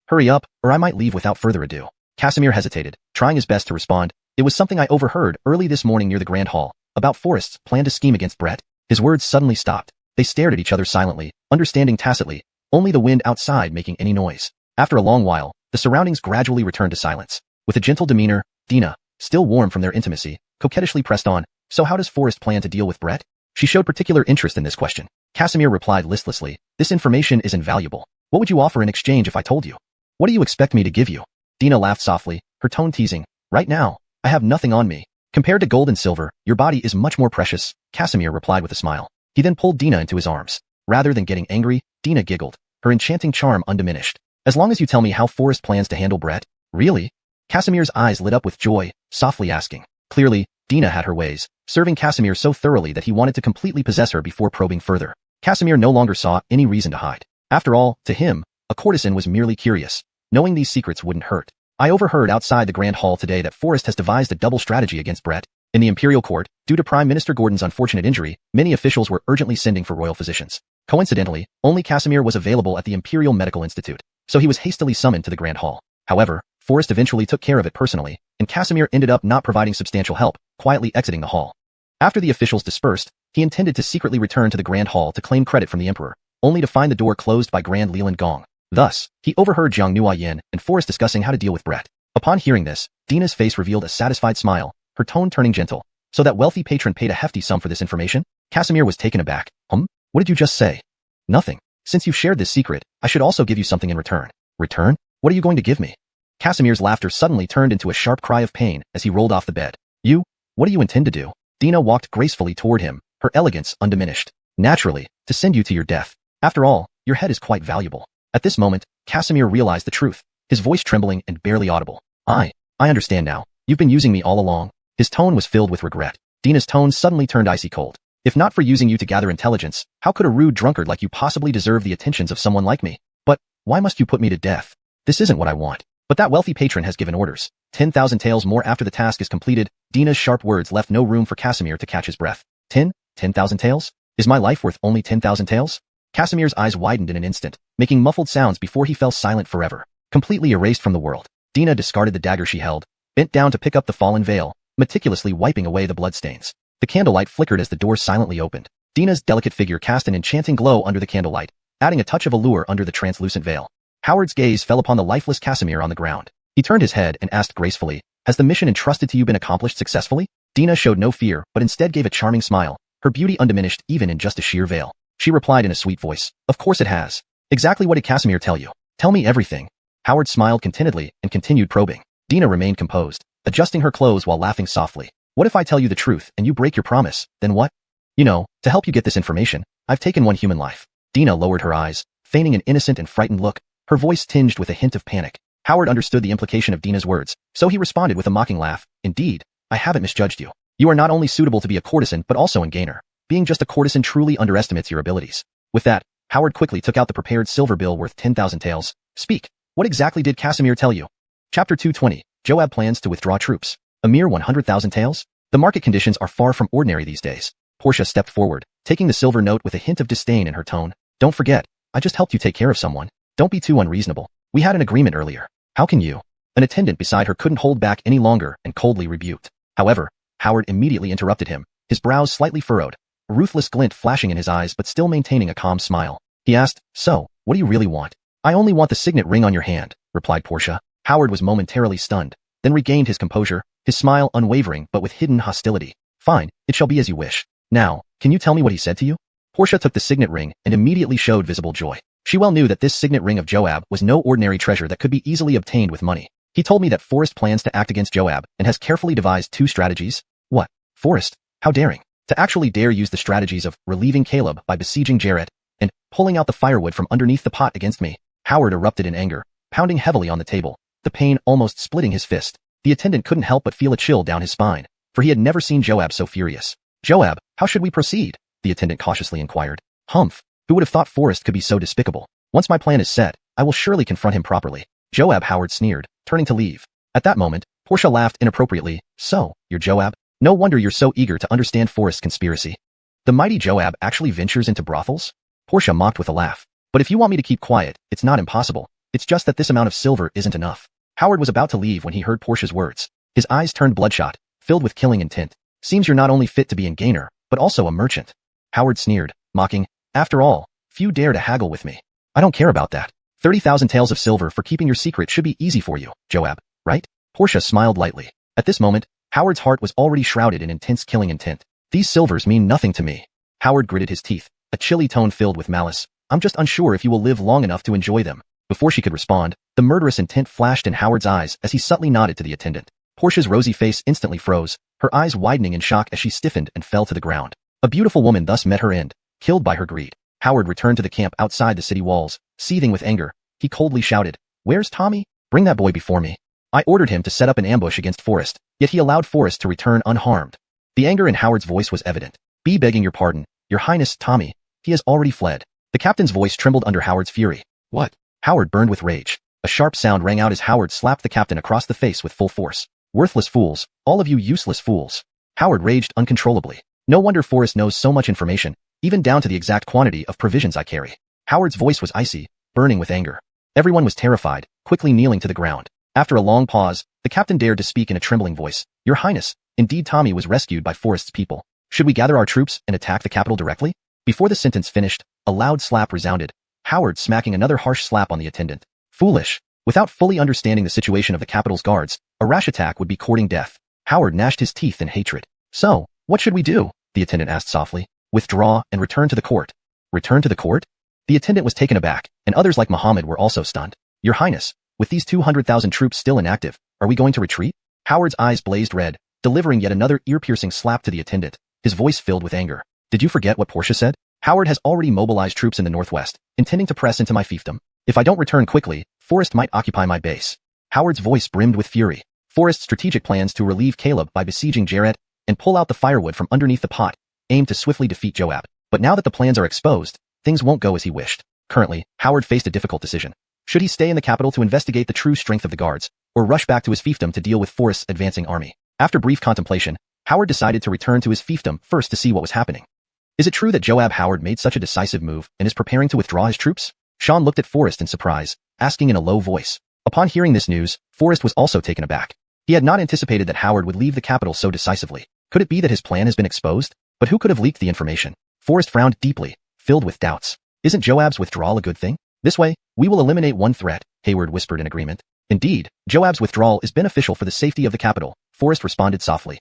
Hurry up, or I might leave without further ado. Casimir hesitated, trying his best to respond. It was something I overheard early this morning near the Grand Hall, about Forrest's plan to scheme against Brett. His words suddenly stopped. They stared at each other silently, understanding tacitly, only the wind outside making any noise. After a long while, the surroundings gradually returned to silence. With a gentle demeanor, Dina, still warm from their intimacy, coquettishly pressed on. So how does Forrest plan to deal with Brett? She showed particular interest in this question. Casimir replied listlessly, this information is invaluable. What would you offer in exchange if I told you? What do you expect me to give you? Dina laughed softly, her tone teasing. Right now, I have nothing on me. Compared to gold and silver, your body is much more precious, Casimir replied with a smile. He then pulled Dina into his arms. Rather than getting angry, Dina giggled, her enchanting charm undiminished. As long as you tell me how Forrest plans to handle Brett. Really? Casimir's eyes lit up with joy, softly asking. Clearly, Dina had her ways, serving Casimir so thoroughly that he wanted to completely possess her before probing further. Casimir no longer saw any reason to hide. After all, to him, a courtesan was merely curious. Knowing these secrets wouldn't hurt. I overheard outside the Grand Hall today that Forrest has devised a double strategy against Brett. In the imperial court, due to Prime Minister Gordon's unfortunate injury, many officials were urgently sending for royal physicians. Coincidentally, only Casimir was available at the Imperial Medical Institute, so he was hastily summoned to the Grand Hall. However, Forrest eventually took care of it personally, and Casimir ended up not providing substantial help, quietly exiting the hall. After the officials dispersed, he intended to secretly return to the Grand Hall to claim credit from the Emperor, only to find the door closed by Grand Leland Gong. Thus, he overheard Jiang Nuayan and Forrest discussing how to deal with Brett. Upon hearing this, Dina's face revealed a satisfied smile, her tone turning gentle. So that wealthy patron paid a hefty sum for this information? Casimir was taken aback. What did you just say? Nothing. Since you've shared this secret, I should also give you something in return. Return? What are you going to give me? Casimir's laughter suddenly turned into a sharp cry of pain as he rolled off the bed. You? What do you intend to do? Dina walked gracefully toward him, her elegance undiminished. Naturally, to send you to your death. After all, your head is quite valuable. At this moment, Casimir realized the truth, his voice trembling and barely audible. I understand now. You've been using me all along. His tone was filled with regret. Dina's tone suddenly turned icy cold. If not for using you to gather intelligence, how could a rude drunkard like you possibly deserve the attentions of someone like me? But, why must you put me to death? This isn't what I want. But that wealthy patron has given orders. 10,000 taels more after the task is completed. Dina's sharp words left no room for Casimir to catch his breath. 10,000 taels? Is my life worth only 10,000 taels? Casimir's eyes widened in an instant, making muffled sounds before he fell silent forever. Completely erased from the world. Dina discarded the dagger she held, bent down to pick up the fallen veil, meticulously wiping away the bloodstains. The candlelight flickered as the door silently opened. Dina's delicate figure cast an enchanting glow under the candlelight, adding a touch of allure under the translucent veil. Howard's gaze fell upon the lifeless Casimir on the ground. He turned his head and asked gracefully, has the mission entrusted to you been accomplished successfully? Dina showed no fear, but instead gave a charming smile, her beauty undiminished even in just a sheer veil. She replied in a sweet voice, of course it has. Exactly what did Casimir tell you? Tell me everything. Howard smiled contentedly and continued probing. Dina remained composed, adjusting her clothes while laughing softly. What if I tell you the truth and you break your promise, then what? You know, to help you get this information, I've taken one human life. Dina lowered her eyes, feigning an innocent and frightened look, her voice tinged with a hint of panic. Howard understood the implication of Dina's words, so he responded with a mocking laugh. Indeed, I haven't misjudged you. You are not only suitable to be a courtesan but also a gainer. Being just a courtesan truly underestimates your abilities. With that, Howard quickly took out the prepared silver bill worth 10,000 taels. Speak. What exactly did Casimir tell you? Chapter 220. Joab plans to withdraw troops. A mere 100,000 taels? The market conditions are far from ordinary these days. Portia stepped forward, taking the silver note with a hint of disdain in her tone. Don't forget, I just helped you take care of someone. Don't be too unreasonable. We had an agreement earlier. How can you? An attendant beside her couldn't hold back any longer and coldly rebuked. However, Howard immediately interrupted him, his brows slightly furrowed, a ruthless glint flashing in his eyes but still maintaining a calm smile. He asked, so, what do you really want? I only want the signet ring on your hand, replied Portia. Howard was momentarily stunned, then regained his composure, his smile unwavering but with hidden hostility. Fine, it shall be as you wish. Now, can you tell me what he said to you? Portia took the signet ring and immediately showed visible joy. She well knew that this signet ring of Joab was no ordinary treasure that could be easily obtained with money. He told me that Forrest plans to act against Joab and has carefully devised two strategies. What? Forrest? How daring. To actually dare use the strategies of relieving Caleb by besieging Jarrett and pulling out the firewood from underneath the pot against me. Howard erupted in anger, pounding heavily on the table, the pain almost splitting his fist. The attendant couldn't help but feel a chill down his spine, for he had never seen Joab so furious. Joab, how should we proceed? The attendant cautiously inquired. Humph, who would have thought Forrest could be so despicable? Once my plan is set, I will surely confront him properly. Joab, Howard sneered, turning to leave. At that moment, Portia laughed inappropriately. So, you're Joab? No wonder you're so eager to understand Forrest's conspiracy. The mighty Joab actually ventures into brothels? Portia mocked with a laugh. But if you want me to keep quiet, it's not impossible. It's just that this amount of silver isn't enough. Howard was about to leave when he heard Portia's words. His eyes turned bloodshot, filled with killing intent. Seems you're not only fit to be a gainer, but also a merchant. Howard sneered, mocking. After all, few dare to haggle with me. I don't care about that. 30,000 taels of silver for keeping your secret should be easy for you, Joab, right? Portia smiled lightly. At this moment, Howard's heart was already shrouded in intense killing intent. These silvers mean nothing to me. Howard gritted his teeth, a chilly tone filled with malice. I'm just unsure if you will live long enough to enjoy them. Before she could respond, the murderous intent flashed in Howard's eyes as he subtly nodded to the attendant. Portia's rosy face instantly froze, her eyes widening in shock as she stiffened and fell to the ground. A beautiful woman thus met her end, killed by her greed. Howard returned to the camp outside the city walls, seething with anger. He coldly shouted, "Where's Tommy? Bring that boy before me." I ordered him to set up an ambush against Forrest, yet he allowed Forrest to return unharmed. The anger in Howard's voice was evident. Be begging your pardon, Your Highness, Tommy. He has already fled. The captain's voice trembled under Howard's fury. What? Howard burned with rage. A sharp sound rang out as Howard slapped the captain across the face with full force. Worthless fools, all of you useless fools. Howard raged uncontrollably. No wonder Forrest knows so much information, even down to the exact quantity of provisions I carry. Howard's voice was icy, burning with anger. Everyone was terrified, quickly kneeling to the ground. After a long pause, the captain dared to speak in a trembling voice. Your Highness, indeed Tommy was rescued by Forrest's people. Should we gather our troops and attack the capital directly? Before the sentence finished, a loud slap resounded, Howard smacking another harsh slap on the attendant. Foolish. Without fully understanding the situation of the capital's guards, a rash attack would be courting death. Howard gnashed his teeth in hatred. So, what should we do? The attendant asked softly. Withdraw and return to the court. Return to the court? The attendant was taken aback, and others like Muhammad were also stunned. Your Highness, with these 200,000 troops still inactive, are we going to retreat? Howard's eyes blazed red, delivering yet another ear-piercing slap to the attendant, his voice filled with anger. Did you forget what Portia said? Howard has already mobilized troops in the northwest, intending to press into my fiefdom. If I don't return quickly, Forrest might occupy my base. Howard's voice brimmed with fury. Forrest's strategic plans to relieve Caleb by besieging Jarrett and pull out the firewood from underneath the pot aimed to swiftly defeat Joab. But now that the plans are exposed, things won't go as he wished. Currently, Howard faced a difficult decision. Should he stay in the capital to investigate the true strength of the guards, or rush back to his fiefdom to deal with Forrest's advancing army? After brief contemplation, Howard decided to return to his fiefdom first to see what was happening. Is it true that Joab Howard made such a decisive move and is preparing to withdraw his troops? Sean looked at Forrest in surprise, asking in a low voice. Upon hearing this news, Forrest was also taken aback. He had not anticipated that Howard would leave the capital so decisively. Could it be that his plan has been exposed? But who could have leaked the information? Forrest frowned deeply, filled with doubts. Isn't Joab's withdrawal a good thing? This way, we will eliminate one threat, Hayward whispered in agreement. Indeed, Joab's withdrawal is beneficial for the safety of the capital, Forrest responded softly.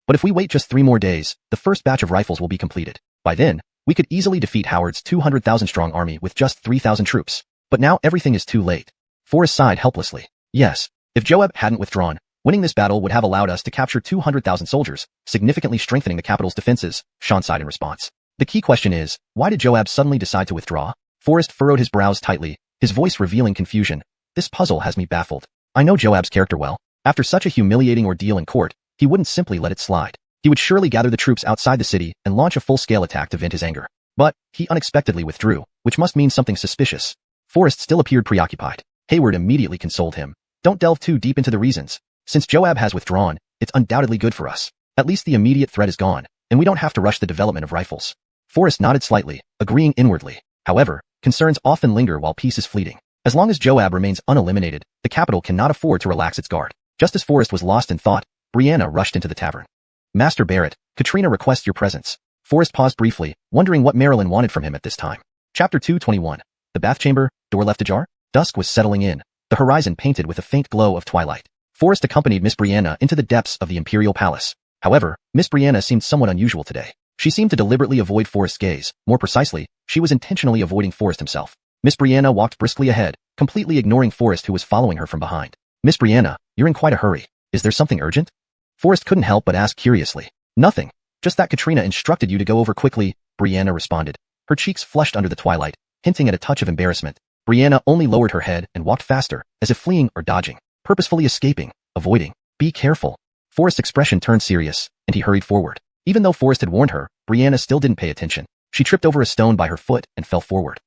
But if we wait just 3 more days, the first batch of rifles will be completed. By then, we could easily defeat Howard's 200,000-strong army with just 3,000 troops. But now everything is too late. Forrest sighed helplessly. Yes, if Joab hadn't withdrawn, winning this battle would have allowed us to capture 200,000 soldiers, significantly strengthening the capital's defenses, Sean sighed in response. The key question is, why did Joab suddenly decide to withdraw? Forrest furrowed his brows tightly, his voice revealing confusion. This puzzle has me baffled. I know Joab's character well. After such a humiliating ordeal in court, he wouldn't simply let it slide. He would surely gather the troops outside the city and launch a full-scale attack to vent his anger. But he unexpectedly withdrew, which must mean something suspicious. Forrest still appeared preoccupied. Hayward immediately consoled him. Don't delve too deep into the reasons. Since Joab has withdrawn, it's undoubtedly good for us. At least the immediate threat is gone, and we don't have to rush the development of rifles. Forrest nodded slightly, agreeing inwardly. However, concerns often linger while peace is fleeting. As long as Joab remains uneliminated, the capital cannot afford to relax its guard. Just as Forrest was lost in thought, Brianna rushed into the tavern. Master Barrett, Katrina requests your presence. Forrest paused briefly, wondering what Marilyn wanted from him at this time. Chapter 221. The bath chamber, door left ajar? Dusk was settling in, the horizon painted with a faint glow of twilight. Forrest accompanied Miss Brianna into the depths of the imperial palace. However, Miss Brianna seemed somewhat unusual today. She seemed to deliberately avoid Forrest's gaze. More precisely, she was intentionally avoiding Forrest himself. Miss Brianna walked briskly ahead, completely ignoring Forrest who was following her from behind. Miss Brianna, you're in quite a hurry. Is there something urgent? Forrest couldn't help but ask curiously. Nothing. Just that Katrina instructed you to go over quickly, Brianna responded. Her cheeks flushed under the twilight, hinting at a touch of embarrassment. Brianna only lowered her head and walked faster, as if fleeing or dodging, purposefully escaping, avoiding. Be careful. Forrest's expression turned serious, and he hurried forward. Even though Forrest had warned her, Brianna still didn't pay attention. She tripped over a stone by her foot and fell forward.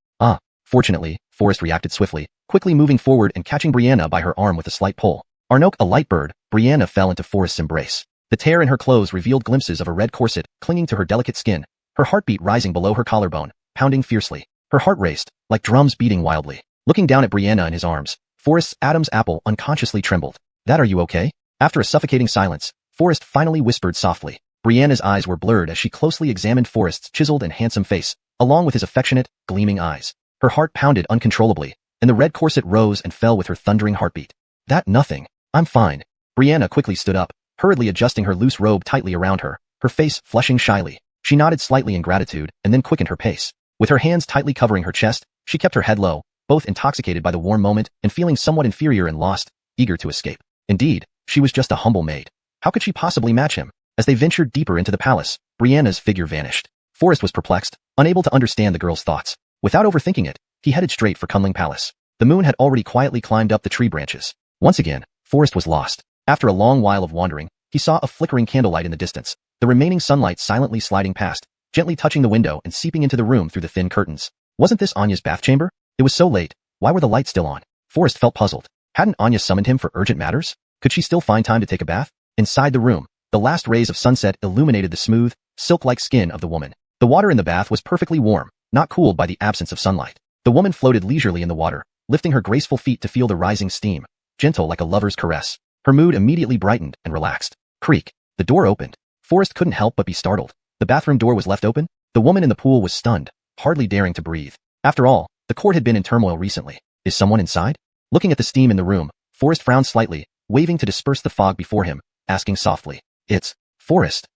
Fortunately, Forrest reacted swiftly, quickly moving forward and catching Brianna by her arm with a slight pull. Arnoke, a light bird, Brianna fell into Forrest's embrace. The tear in her clothes revealed glimpses of a red corset clinging to her delicate skin, her heartbeat rising below her collarbone, pounding fiercely. Her heart raced, like drums beating wildly. Looking down at Brianna in his arms, Forrest's Adam's apple unconsciously trembled. That are you okay? After a suffocating silence, Forrest finally whispered softly. Brianna's eyes were blurred as she closely examined Forrest's chiseled and handsome face, along with his affectionate, gleaming eyes. Her heart pounded uncontrollably, and the red corset rose and fell with her thundering heartbeat. That nothing. I'm fine. Brianna quickly stood up, hurriedly adjusting her loose robe tightly around her, her face flushing shyly. She nodded slightly in gratitude and then quickened her pace. With her hands tightly covering her chest, she kept her head low, both intoxicated by the warm moment and feeling somewhat inferior and lost, eager to escape. Indeed, she was just a humble maid. How could she possibly match him? As they ventured deeper into the palace, Brianna's figure vanished. Forrest was perplexed, unable to understand the girl's thoughts. Without overthinking it, he headed straight for Kunling Palace. The moon had already quietly climbed up the tree branches. Once again, Forrest was lost. After a long while of wandering, he saw a flickering candlelight in the distance, the remaining sunlight silently sliding past, gently touching the window and seeping into the room through the thin curtains. Wasn't this Anya's bath chamber? It was so late. Why were the lights still on? Forrest felt puzzled. Hadn't Anya summoned him for urgent matters? Could she still find time to take a bath? Inside the room, the last rays of sunset illuminated the smooth, silk-like skin of the woman. The water in the bath was perfectly warm, not cooled by the absence of sunlight. The woman floated leisurely in the water, lifting her graceful feet to feel the rising steam, gentle like a lover's caress. Her mood immediately brightened and relaxed. Creak. The door opened. Forrest couldn't help but be startled. The bathroom door was left open. The woman in the pool was stunned, hardly daring to breathe. After all, the court had been in turmoil recently. Is someone inside? Looking at the steam in the room, Forrest frowned slightly, waving to disperse the fog before him, asking softly, "It's Forrest."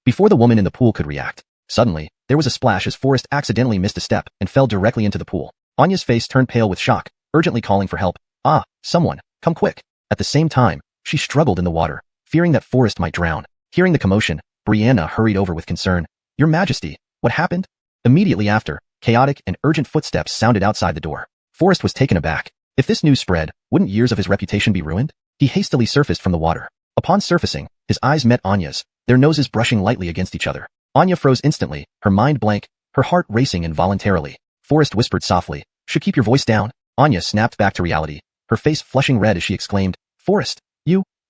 Before the woman in the pool could react, suddenly, there was a splash as Forrest accidentally missed a step and fell directly into the pool. Anya's face turned pale with shock, urgently calling for help. Someone, come quick. At the same time, she struggled in the water, fearing that Forrest might drown. Hearing the commotion, Brianna hurried over with concern. Your Majesty, what happened? Immediately after, chaotic and urgent footsteps sounded outside the door. Forrest was taken aback. If this news spread, wouldn't years of his reputation be ruined? He hastily surfaced from the water. Upon surfacing, his eyes met Anya's, their noses brushing lightly against each other. Anya froze instantly, her mind blank, her heart racing involuntarily. Forrest whispered softly, "Should keep your voice down." Anya snapped back to reality, her face flushing red as she exclaimed, "Forrest,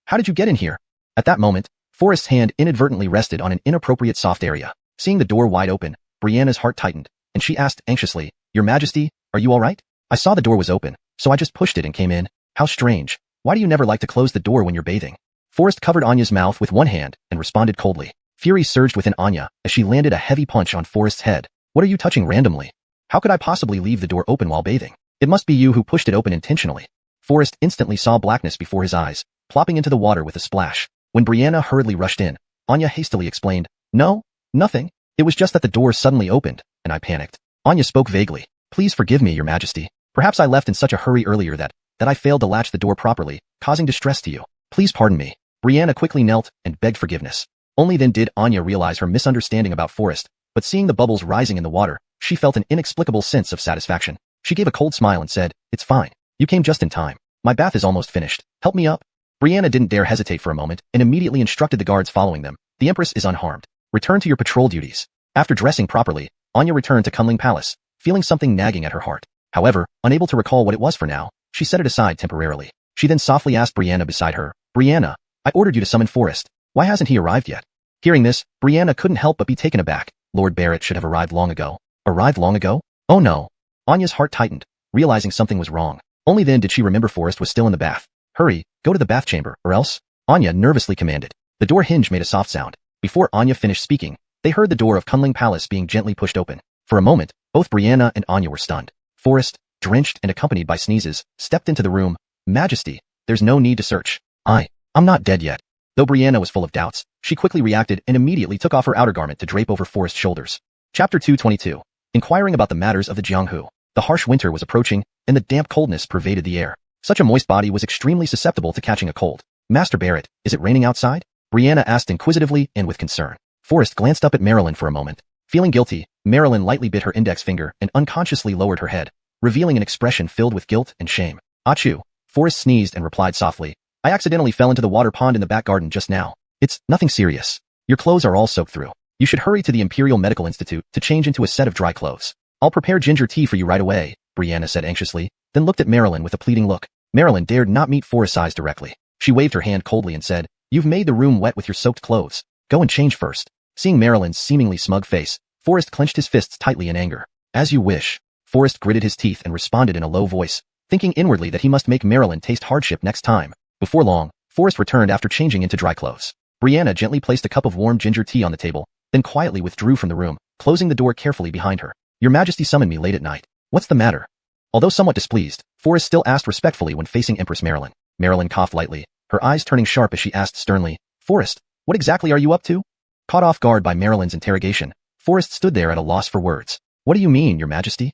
how did you get in here?" At that moment, Forrest's hand inadvertently rested on an inappropriate soft area. Seeing the door wide open, Brianna's heart tightened, and she asked anxiously, "Your Majesty, are you all right?" "I saw the door was open, so I just pushed it and came in." "How strange. Why do you never like to close the door when you're bathing?" Forrest covered Anya's mouth with one hand and responded coldly. Fury surged within Anya as she landed a heavy punch on Forrest's head. "What are you touching randomly? How could I possibly leave the door open while bathing? It must be you who pushed it open intentionally." Forrest instantly saw blackness before his eyes, plopping into the water with a splash. When Brianna hurriedly rushed in, Anya hastily explained, "No, nothing. It was just that the door suddenly opened, and I panicked." Anya spoke vaguely. "Please forgive me, Your Majesty. Perhaps I left in such a hurry earlier that I failed to latch the door properly, causing distress to you. Please pardon me." Brianna quickly knelt and begged forgiveness. Only then did Anya realize her misunderstanding about Forrest, but seeing the bubbles rising in the water, she felt an inexplicable sense of satisfaction. She gave a cold smile and said, "It's fine. You came just in time. My bath is almost finished. Help me up." Brianna didn't dare hesitate for a moment and immediately instructed the guards following them. "The Empress is unharmed. Return to your patrol duties." After dressing properly, Anya returned to Kunling Palace, feeling something nagging at her heart. However, unable to recall what it was for now, she set it aside temporarily. She then softly asked Brianna beside her, "Brianna, I ordered you to summon Forrest. Why hasn't he arrived yet?" Hearing this, Brianna couldn't help but be taken aback. Lord Barrett should have arrived long ago. Arrived long ago? Oh no. Anya's heart tightened, realizing something was wrong. Only then did she remember Forrest was still in the bath. "Hurry, go to the bath chamber, or else," Anya nervously commanded. The door hinge made a soft sound. Before Anya finished speaking, they heard the door of Kunling Palace being gently pushed open. For a moment, both Brianna and Anya were stunned. Forrest, drenched and accompanied by sneezes, stepped into the room. "Majesty, there's no need to search. I'm not dead yet." Though Brianna was full of doubts, she quickly reacted and immediately took off her outer garment to drape over Forrest's shoulders. Chapter 222. Inquiring about the matters of the Jianghu. The harsh winter was approaching, and the damp coldness pervaded the air. Such a moist body was extremely susceptible to catching a cold. "Master Barrett, is it raining outside?" Brianna asked inquisitively and with concern. Forrest glanced up at Marilyn for a moment. Feeling guilty, Marilyn lightly bit her index finger and unconsciously lowered her head, revealing an expression filled with guilt and shame. Achoo! Forrest sneezed and replied softly. I accidentally fell into the water pond in the back garden just now. It's nothing serious. Your clothes are all soaked through. You should hurry to the Imperial Medical Institute to change into a set of dry clothes. I'll prepare ginger tea for you right away, Brianna said anxiously, then looked at Marilyn with a pleading look. Marilyn dared not meet Forrest's eyes directly. She waved her hand coldly and said, You've made the room wet with your soaked clothes. Go and change first. Seeing Marilyn's seemingly smug face, Forrest clenched his fists tightly in anger. As you wish. Forrest gritted his teeth and responded in a low voice, thinking inwardly that he must make Marilyn taste hardship next time. Before long, Forrest returned after changing into dry clothes. Brianna gently placed a cup of warm ginger tea on the table, then quietly withdrew from the room, closing the door carefully behind her. Your Majesty summoned me late at night. What's the matter? Although somewhat displeased, Forrest still asked respectfully when facing Empress Marilyn. Marilyn coughed lightly, her eyes turning sharp as she asked sternly, Forrest, what exactly are you up to? Caught off guard by Marilyn's interrogation, Forrest stood there at a loss for words. What do you mean, Your Majesty?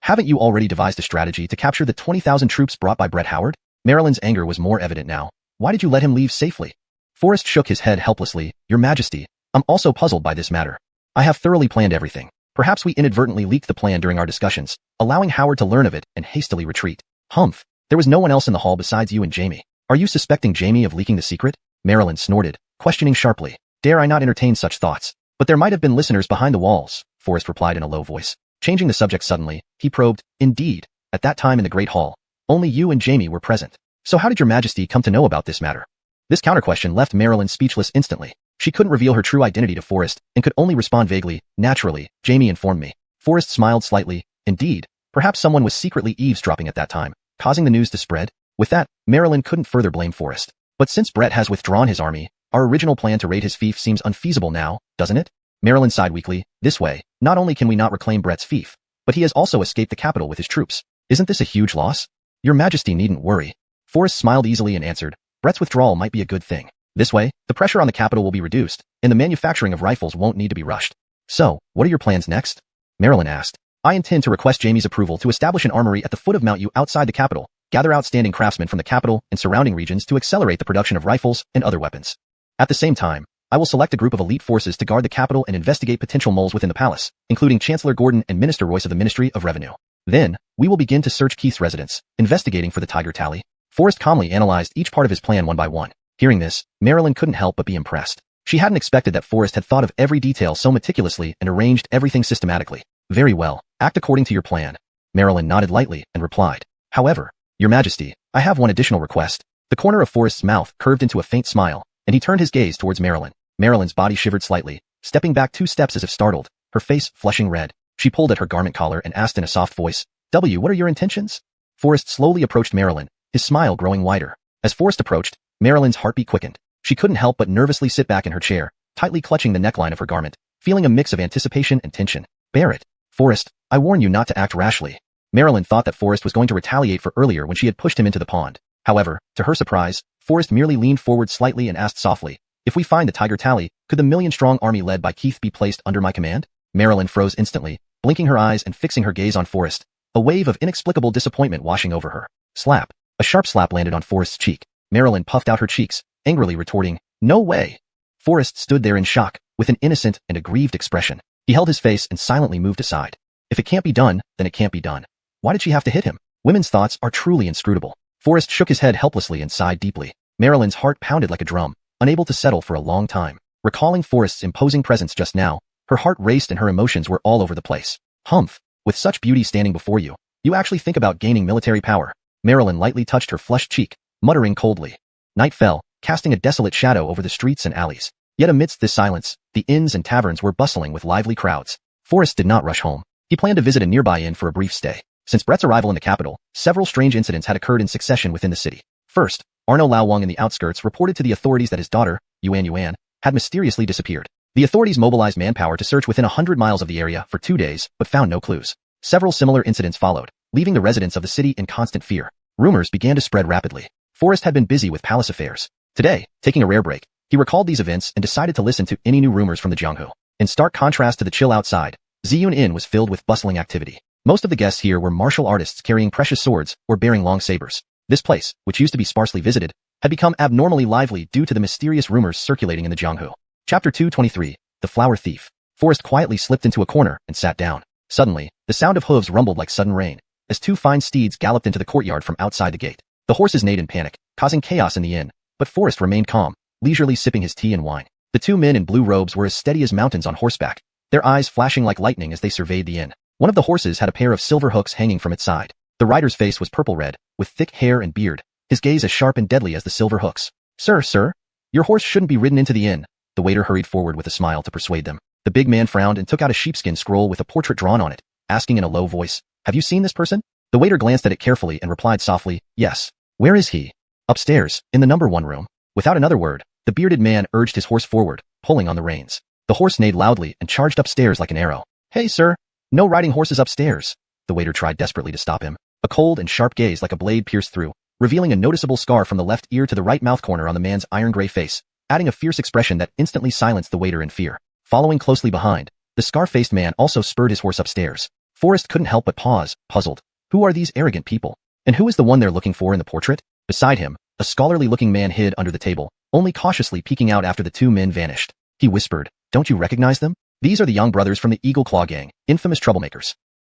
Haven't you already devised a strategy to capture the 20,000 troops brought by Brett Howard? Marilyn's anger was more evident now. Why did you let him leave safely? Forrest shook his head helplessly. Your Majesty, I'm also puzzled by this matter. I have thoroughly planned everything. Perhaps we inadvertently leaked the plan during our discussions, allowing Howard to learn of it and hastily retreat. Humph. There was no one else in the hall besides you and Jamie. Are you suspecting Jamie of leaking the secret? Marilyn snorted, questioning sharply. Dare I not entertain such thoughts? But there might have been listeners behind the walls, Forrest replied in a low voice. Changing the subject suddenly, he probed, Indeed, at that time in the Great Hall, only you and Jamie were present. So how did Your Majesty come to know about this matter? This counter-question left Marilyn speechless instantly. She couldn't reveal her true identity to Forrest and could only respond vaguely, naturally, Jamie informed me. Forrest smiled slightly. Indeed, perhaps someone was secretly eavesdropping at that time, causing the news to spread. With that, Marilyn couldn't further blame Forrest. But since Brett has withdrawn his army, our original plan to raid his fief seems unfeasible now, doesn't it? Marilyn sighed weakly. This way, not only can we not reclaim Brett's fief, but he has also escaped the capital with his troops. Isn't this a huge loss? Your Majesty needn't worry. Forrest smiled easily and answered, Brett's withdrawal might be a good thing. This way, the pressure on the capital will be reduced, and the manufacturing of rifles won't need to be rushed. So, what are your plans next? Marilyn asked. I intend to request Jamie's approval to establish an armory at the foot of Mount U outside the capital, gather outstanding craftsmen from the capital and surrounding regions to accelerate the production of rifles and other weapons. At the same time, I will select a group of elite forces to guard the capital and investigate potential moles within the palace, including Chancellor Gordon and Minister Royce of the Ministry of Revenue. Then, we will begin to search Keith's residence, investigating for the tiger tally. Forrest calmly analyzed each part of his plan one by one. Hearing this, Marilyn couldn't help but be impressed. She hadn't expected that Forrest had thought of every detail so meticulously and arranged everything systematically. Very well, act according to your plan. Marilyn nodded lightly and replied. However, Your Majesty, I have one additional request. The corner of Forrest's mouth curved into a faint smile, and he turned his gaze towards Marilyn. Marilyn's body shivered slightly, stepping back 2 steps as if startled, her face flushing red. She pulled at her garment collar and asked in a soft voice, what are your intentions? Forrest slowly approached Marilyn, his smile growing wider. As Forrest approached, Marilyn's heartbeat quickened. She couldn't help but nervously sit back in her chair, tightly clutching the neckline of her garment, feeling a mix of anticipation and tension. Bear it. Forrest, I warn you not to act rashly. Marilyn thought that Forrest was going to retaliate for earlier when she had pushed him into the pond. However, to her surprise, Forrest merely leaned forward slightly and asked softly, If we find the tiger tally, could the million-strong army led by Keith be placed under my command? Marilyn froze instantly, blinking her eyes and fixing her gaze on Forrest, a wave of inexplicable disappointment washing over her. Slap. A sharp slap landed on Forrest's cheek. Marilyn puffed out her cheeks, angrily retorting, No way. Forrest stood there in shock, with an innocent and aggrieved expression. He held his face and silently moved aside. If it can't be done, then it can't be done. Why did she have to hit him? Women's thoughts are truly inscrutable. Forrest shook his head helplessly and sighed deeply. Marilyn's heart pounded like a drum, unable to settle for a long time. Recalling Forrest's imposing presence just now, her heart raced and her emotions were all over the place. Humph. With such beauty standing before you, you actually think about gaining military power. Marilyn lightly touched her flushed cheek, muttering coldly. Night fell, casting a desolate shadow over the streets and alleys. Yet amidst this silence, the inns and taverns were bustling with lively crowds. Forrest did not rush home. He planned to visit a nearby inn for a brief stay. Since Brett's arrival in the capital, several strange incidents had occurred in succession within the city. First, Arno Laowang in the outskirts reported to the authorities that his daughter, Xuanhuan, had mysteriously disappeared. The authorities mobilized manpower to search within 100 miles of the area for 2 days, but found no clues. Several similar incidents followed, leaving the residents of the city in constant fear. Rumors began to spread rapidly. Forrest had been busy with palace affairs. Today, taking a rare break, he recalled these events and decided to listen to any new rumors from the Jianghu. In stark contrast to the chill outside, Ziyun Inn was filled with bustling activity. Most of the guests here were martial artists carrying precious swords or bearing long sabers. This place, which used to be sparsely visited, had become abnormally lively due to the mysterious rumors circulating in the Jianghu. Chapter 223, The the flower thief. Forrest quietly slipped into a corner and sat down. Suddenly, the sound of hooves rumbled like sudden rain, as two fine steeds galloped into the courtyard from outside the gate. The horses neighed in panic, causing chaos in the inn, but Forrest remained calm, leisurely sipping his tea and wine. The two men in blue robes were as steady as mountains on horseback, their eyes flashing like lightning as they surveyed the inn. One of the horses had a pair of silver hooks hanging from its side. The rider's face was purple-red, with thick hair and beard, his gaze as sharp and deadly as the silver hooks. Sir, your horse shouldn't be ridden into the inn." The waiter hurried forward with a smile to persuade them. The big man frowned and took out a sheepskin scroll with a portrait drawn on it, asking in a low voice, "Have you seen this person?" The waiter glanced at it carefully and replied softly, "Yes." "Where is he?" "Upstairs, in the number 1 room." Without another word, the bearded man urged his horse forward, pulling on the reins. The horse neighed loudly and charged upstairs like an arrow. "Hey, sir, no riding horses upstairs." The waiter tried desperately to stop him. A cold and sharp gaze like a blade pierced through, revealing a noticeable scar from the left ear to the right mouth corner on the man's iron-gray face, adding a fierce expression that instantly silenced the waiter in fear. Following closely behind, the scar-faced man also spurred his horse upstairs. Forrest couldn't help but pause, puzzled. Who are these arrogant people? And who is the one they're looking for in the portrait? Beside him, a scholarly-looking man hid under the table, only cautiously peeking out after the two men vanished. He whispered, "Don't you recognize them? These are the young brothers from the Eagle Claw gang, infamous troublemakers."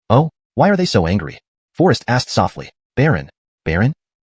"Oh, why are they so angry?" Forrest asked softly. Baron?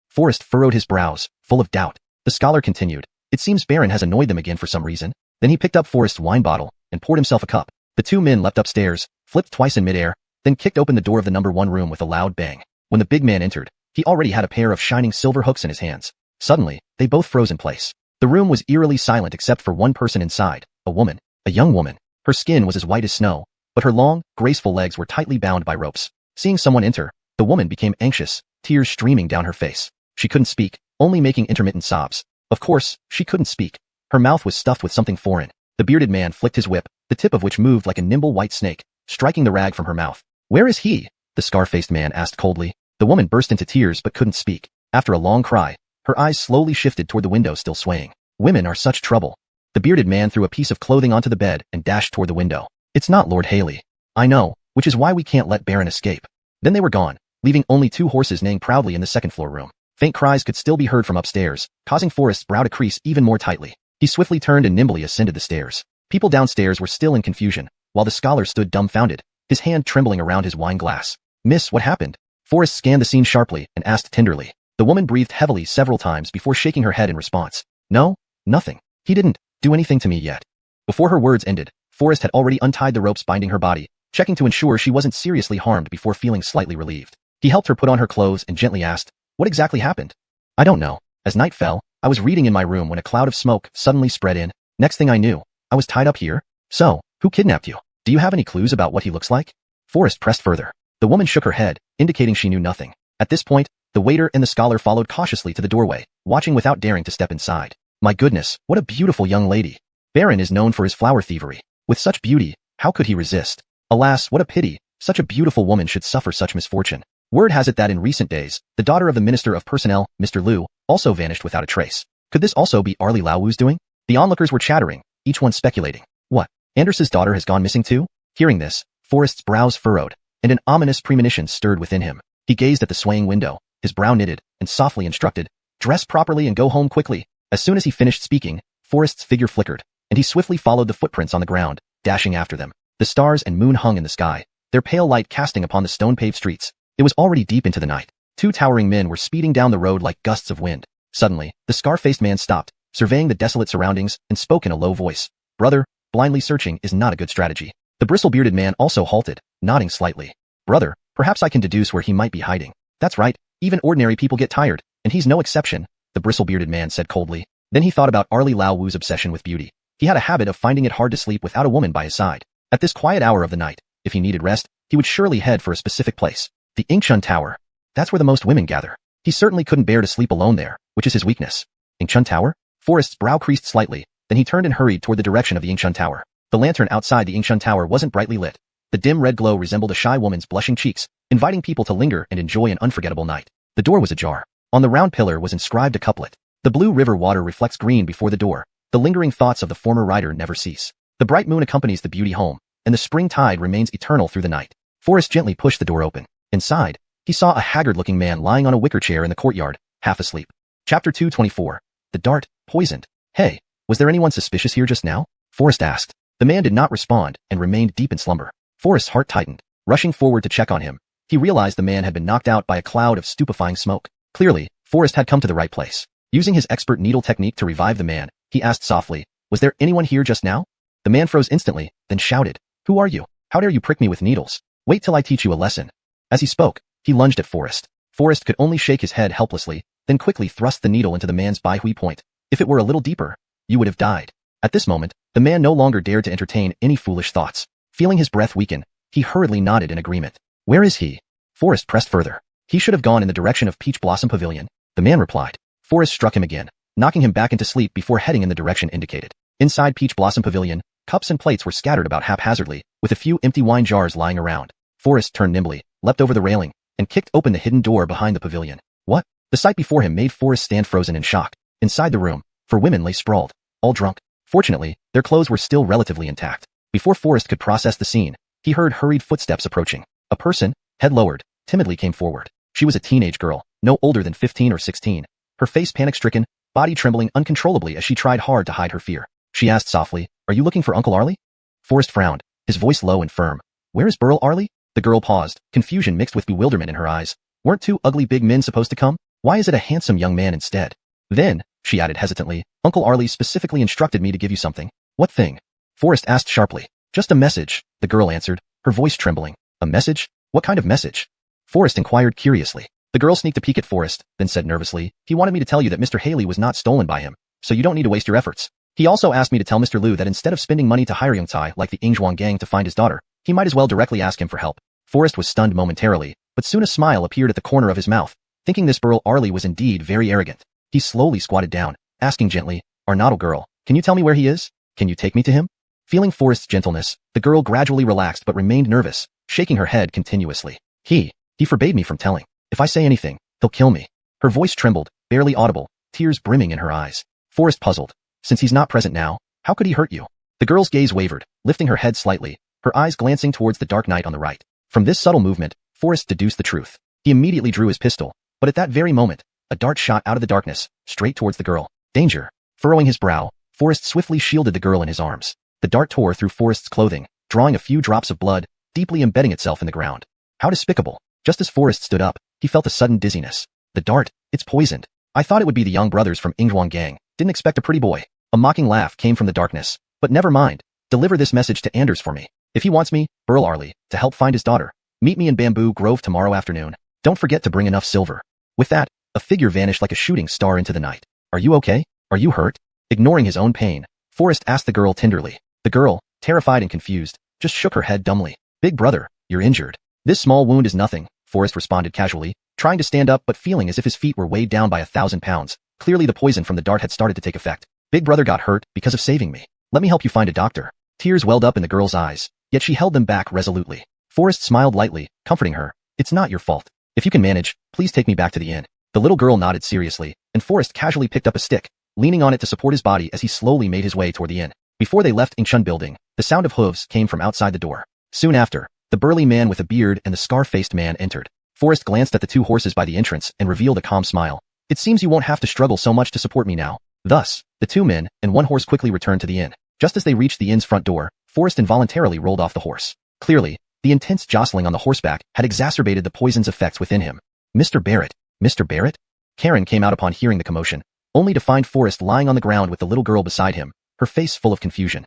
Forrest furrowed his brows, full of doubt. The scholar continued, "It seems Baron has annoyed them again for some reason." Then he picked up Forrest's wine bottle and poured himself a cup. The two men leapt upstairs, flipped twice in midair, then kicked open the door of the number 1 room with a loud bang. When the big man entered, he already had a pair of shining silver hooks in his hands. Suddenly, they both froze in place. The room was eerily silent except for one person inside, a woman, a young woman. Her skin was as white as snow, but her long, graceful legs were tightly bound by ropes. Seeing someone enter, the woman became anxious, tears streaming down her face. She couldn't speak, only making intermittent sobs. Of course, she couldn't speak. Her mouth was stuffed with something foreign. The bearded man flicked his whip, the tip of which moved like a nimble white snake, striking the rag from her mouth. "Where is he?" the scar-faced man asked coldly. The woman burst into tears but couldn't speak. After a long cry, her eyes slowly shifted toward the window still swaying. Women are such trouble. The bearded man threw a piece of clothing onto the bed and dashed toward the window. "It's not Lord Haley." "I know, which is why we can't let Baron escape." Then they were gone, leaving only two horses neighing proudly in the second-floor room. Faint cries could still be heard from upstairs, causing Forrest's brow to crease even more tightly. He swiftly turned and nimbly ascended the stairs. People downstairs were still in confusion, while the scholar stood dumbfounded, his hand trembling around his wine glass. "Miss, what happened?" Forrest scanned the scene sharply and asked tenderly. The woman breathed heavily several times before shaking her head in response. "No, nothing. He didn't do anything to me yet." Before her words ended, Forrest had already untied the ropes binding her body, checking to ensure she wasn't seriously harmed before feeling slightly relieved. He helped her put on her clothes and gently asked, "What exactly happened?" "I don't know. As night fell, I was reading in my room when a cloud of smoke suddenly spread in. Next thing I knew, I was tied up here." "So, who kidnapped you? Do you have any clues about what he looks like?" Forrest pressed further. The woman shook her head, indicating she knew nothing. At this point, the waiter and the scholar followed cautiously to the doorway, watching without daring to step inside. "My goodness, what a beautiful young lady. Baron is known for his flower thievery. With such beauty, how could he resist? Alas, what a pity, such a beautiful woman should suffer such misfortune." Word has it that in recent days, the daughter of the Minister of Personnel, Mr. Liu, also vanished without a trace. Could this also be Arlie Laowu's doing? The onlookers were chattering, each one speculating. What? Anders's daughter has gone missing too? Hearing this, Forrest's brows furrowed, and an ominous premonition stirred within him. He gazed at the swaying window, his brow knitted, and softly instructed, "Dress properly and go home quickly." As soon as he finished speaking, Forrest's figure flickered, and he swiftly followed the footprints on the ground, dashing after them. The stars and moon hung in the sky, their pale light casting upon the stone-paved streets. It was already deep into the night. Two towering men were speeding down the road like gusts of wind. Suddenly, the scar-faced man stopped, surveying the desolate surroundings, and spoke in a low voice. "Brother, blindly searching is not a good strategy." The bristle-bearded man also halted, nodding slightly. "Brother, perhaps I can deduce where he might be hiding." "That's right, even ordinary people get tired, and he's no exception," the bristle-bearded man said coldly. Then he thought about Arlie Laowu's obsession with beauty. He had a habit of finding it hard to sleep without a woman by his side. At this quiet hour of the night, if he needed rest, he would surely head for a specific place. The Xiuxian Tower. That's where the most women gather. He certainly couldn't bear to sleep alone there, which is his weakness. Xiuxian Tower? Forrest's brow creased slightly, then he turned and hurried toward the direction of the Xiuxian Tower. The lantern outside the Xiuxian Tower wasn't brightly lit. The dim red glow resembled a shy woman's blushing cheeks, inviting people to linger and enjoy an unforgettable night. The door was ajar. On the round pillar was inscribed a couplet. "The blue river water reflects green before the door. The lingering thoughts of the former rider never cease. The bright moon accompanies the beauty home, and the spring tide remains eternal through the night." Forrest gently pushed the door open. Inside, he saw a haggard-looking man lying on a wicker chair in the courtyard, half asleep. Chapter 224. The dart, poisoned. "Hey, was there anyone suspicious here just now?" Forrest asked. The man did not respond and remained deep in slumber. Forrest's heart tightened. Rushing forward to check on him, he realized the man had been knocked out by a cloud of stupefying smoke. Clearly, Forrest had come to the right place. Using his expert needle technique to revive the man, he asked softly, "Was there anyone here just now?" The man froze instantly, then shouted, "Who are you? How dare you prick me with needles? Wait till I teach you a lesson." As he spoke, he lunged at Forrest. Forrest could only shake his head helplessly, then quickly thrust the needle into the man's baihui point. If it were a little deeper, you would have died. At this moment, the man no longer dared to entertain any foolish thoughts. Feeling his breath weaken, he hurriedly nodded in agreement. "Where is he?" Forrest pressed further. "He should have gone in the direction of Peach Blossom Pavilion," the man replied. Forrest struck him again, knocking him back into sleep before heading in the direction indicated. Inside Peach Blossom Pavilion, cups and plates were scattered about haphazardly, with a few empty wine jars lying around. Forrest turned nimbly, leapt over the railing, and kicked open the hidden door behind the pavilion. What? The sight before him made Forrest stand frozen in shock. Inside the room, 4 women lay sprawled, all drunk. Fortunately, their clothes were still relatively intact. Before Forrest could process the scene, he heard hurried footsteps approaching. A person, head lowered, timidly came forward. She was a teenage girl, no older than 15 or 16. Her face panic-stricken, body trembling uncontrollably as she tried hard to hide her fear. She asked softly, "Are you looking for Uncle Arlie?" Forrest frowned, his voice low and firm. "Where is Burl Arlie?" The girl paused, confusion mixed with bewilderment in her eyes. Weren't 2 ugly big men supposed to come? Why is it a handsome young man instead? Then, she added hesitantly, "Uncle Arlie specifically instructed me to give you something." "What thing?" Forrest asked sharply. "Just a message," the girl answered, her voice trembling. "A message? What kind of message?" Forrest inquired curiously. The girl sneaked a peek at Forrest, then said nervously, "He wanted me to tell you that Mr. Haley was not stolen by him, so you don't need to waste your efforts. He also asked me to tell Mr. Liu that instead of spending money to hire Yongtai like the Xuanhuan gang to find his daughter, he might as well directly ask him for help." Forrest was stunned momentarily, but soon a smile appeared at the corner of his mouth, thinking this Burl Arlie was indeed very arrogant. He slowly squatted down, asking gently, "Arnotto girl, can you tell me where he is? Can you take me to him?" Feeling Forrest's gentleness, the girl gradually relaxed but remained nervous, shaking her head continuously. He forbade me from telling. If I say anything, he'll kill me." Her voice trembled, barely audible, tears brimming in her eyes. Forrest puzzled. Since he's not present now, how could he hurt you? The girl's gaze wavered, lifting her head slightly, her eyes glancing towards the dark night on the right. From this subtle movement, Forrest deduced the truth. He immediately drew his pistol, but at that very moment, a dart shot out of the darkness, straight towards the girl. Danger. Furrowing his brow, Forrest swiftly shielded the girl in his arms. The dart tore through Forrest's clothing, drawing a few drops of blood, deeply embedding itself in the ground. How despicable. Just as Forrest stood up, he felt a sudden dizziness. "The dart, it's poisoned. I thought it would be the young brothers from Xuanhuan gang. Didn't expect a pretty boy." A mocking laugh came from the darkness. "But never mind. Deliver this message to Anders for me. If he wants me, Burl Arlie, to help find his daughter, meet me in Bamboo Grove tomorrow afternoon. Don't forget to bring enough silver." With that, a figure vanished like a shooting star into the night. "Are you okay? Are you hurt?" Ignoring his own pain, Forrest asked the girl tenderly. The girl, terrified and confused, just shook her head dumbly. "Big brother, you're injured." "This small wound is nothing," Forrest responded casually, trying to stand up but feeling as if his feet were weighed down by 1,000 pounds. Clearly the poison from the dart had started to take effect. "Big brother got hurt because of saving me. Let me help you find a doctor." Tears welled up in the girl's eyes, yet she held them back resolutely. Forrest smiled lightly, comforting her. "It's not your fault. If you can manage, please take me back to the inn." The little girl nodded seriously, and Forrest casually picked up a stick, leaning on it to support his body as he slowly made his way toward the inn. Before they left Yingchun building, the sound of hooves came from outside the door. Soon after, the burly man with a beard and the scar-faced man entered. Forrest glanced at the 2 horses by the entrance and revealed a calm smile. "It seems you won't have to struggle so much to support me now." Thus, the 2 men and 1 horse quickly returned to the inn. Just as they reached the inn's front door, Forrest involuntarily rolled off the horse. Clearly, the intense jostling on the horseback had exacerbated the poison's effects within him. "Mr. Barrett? Mr. Barrett?" Karen came out upon hearing the commotion, only to find Forrest lying on the ground with the little girl beside him, her face full of confusion.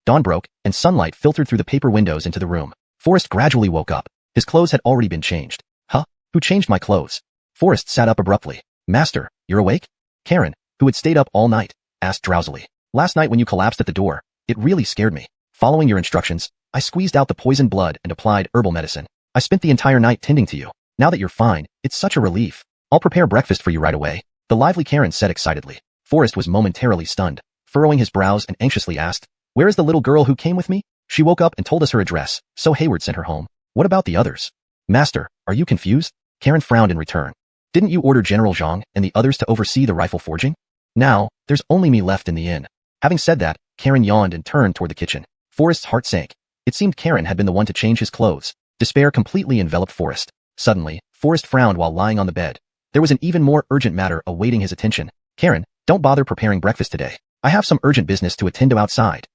Dawn broke, and sunlight filtered through the paper windows into the room. Forrest gradually woke up. His clothes had already been changed. "Huh? Who changed my clothes?" Forrest sat up abruptly. "Master, you're awake?" Karen, who had stayed up all night, asked drowsily. "Last night when you collapsed at the door, it really scared me. Following your instructions, I squeezed out the poisoned blood and applied herbal medicine. I spent the entire night tending to you. Now that you're fine, it's such a relief. I'll prepare breakfast for you right away," the lively Karen said excitedly. Forrest was momentarily stunned, furrowing his brows and anxiously asked, "Where is the little girl who came with me? She woke up and told us her address, so Hayward sent her home. What about the others?" "Master, are you confused?" Karen frowned in return. "Didn't you order General Zhang and the others to oversee the rifle forging? Now, there's only me left in the inn." Having said that, Karen yawned and turned toward the kitchen. Forrest's heart sank. It seemed Karen had been the one to change his clothes. Despair completely enveloped Forrest. Suddenly, Forrest frowned while lying on the bed. There was an even more urgent matter awaiting his attention. "Karen, don't bother preparing breakfast today. I have some urgent business to attend to outside."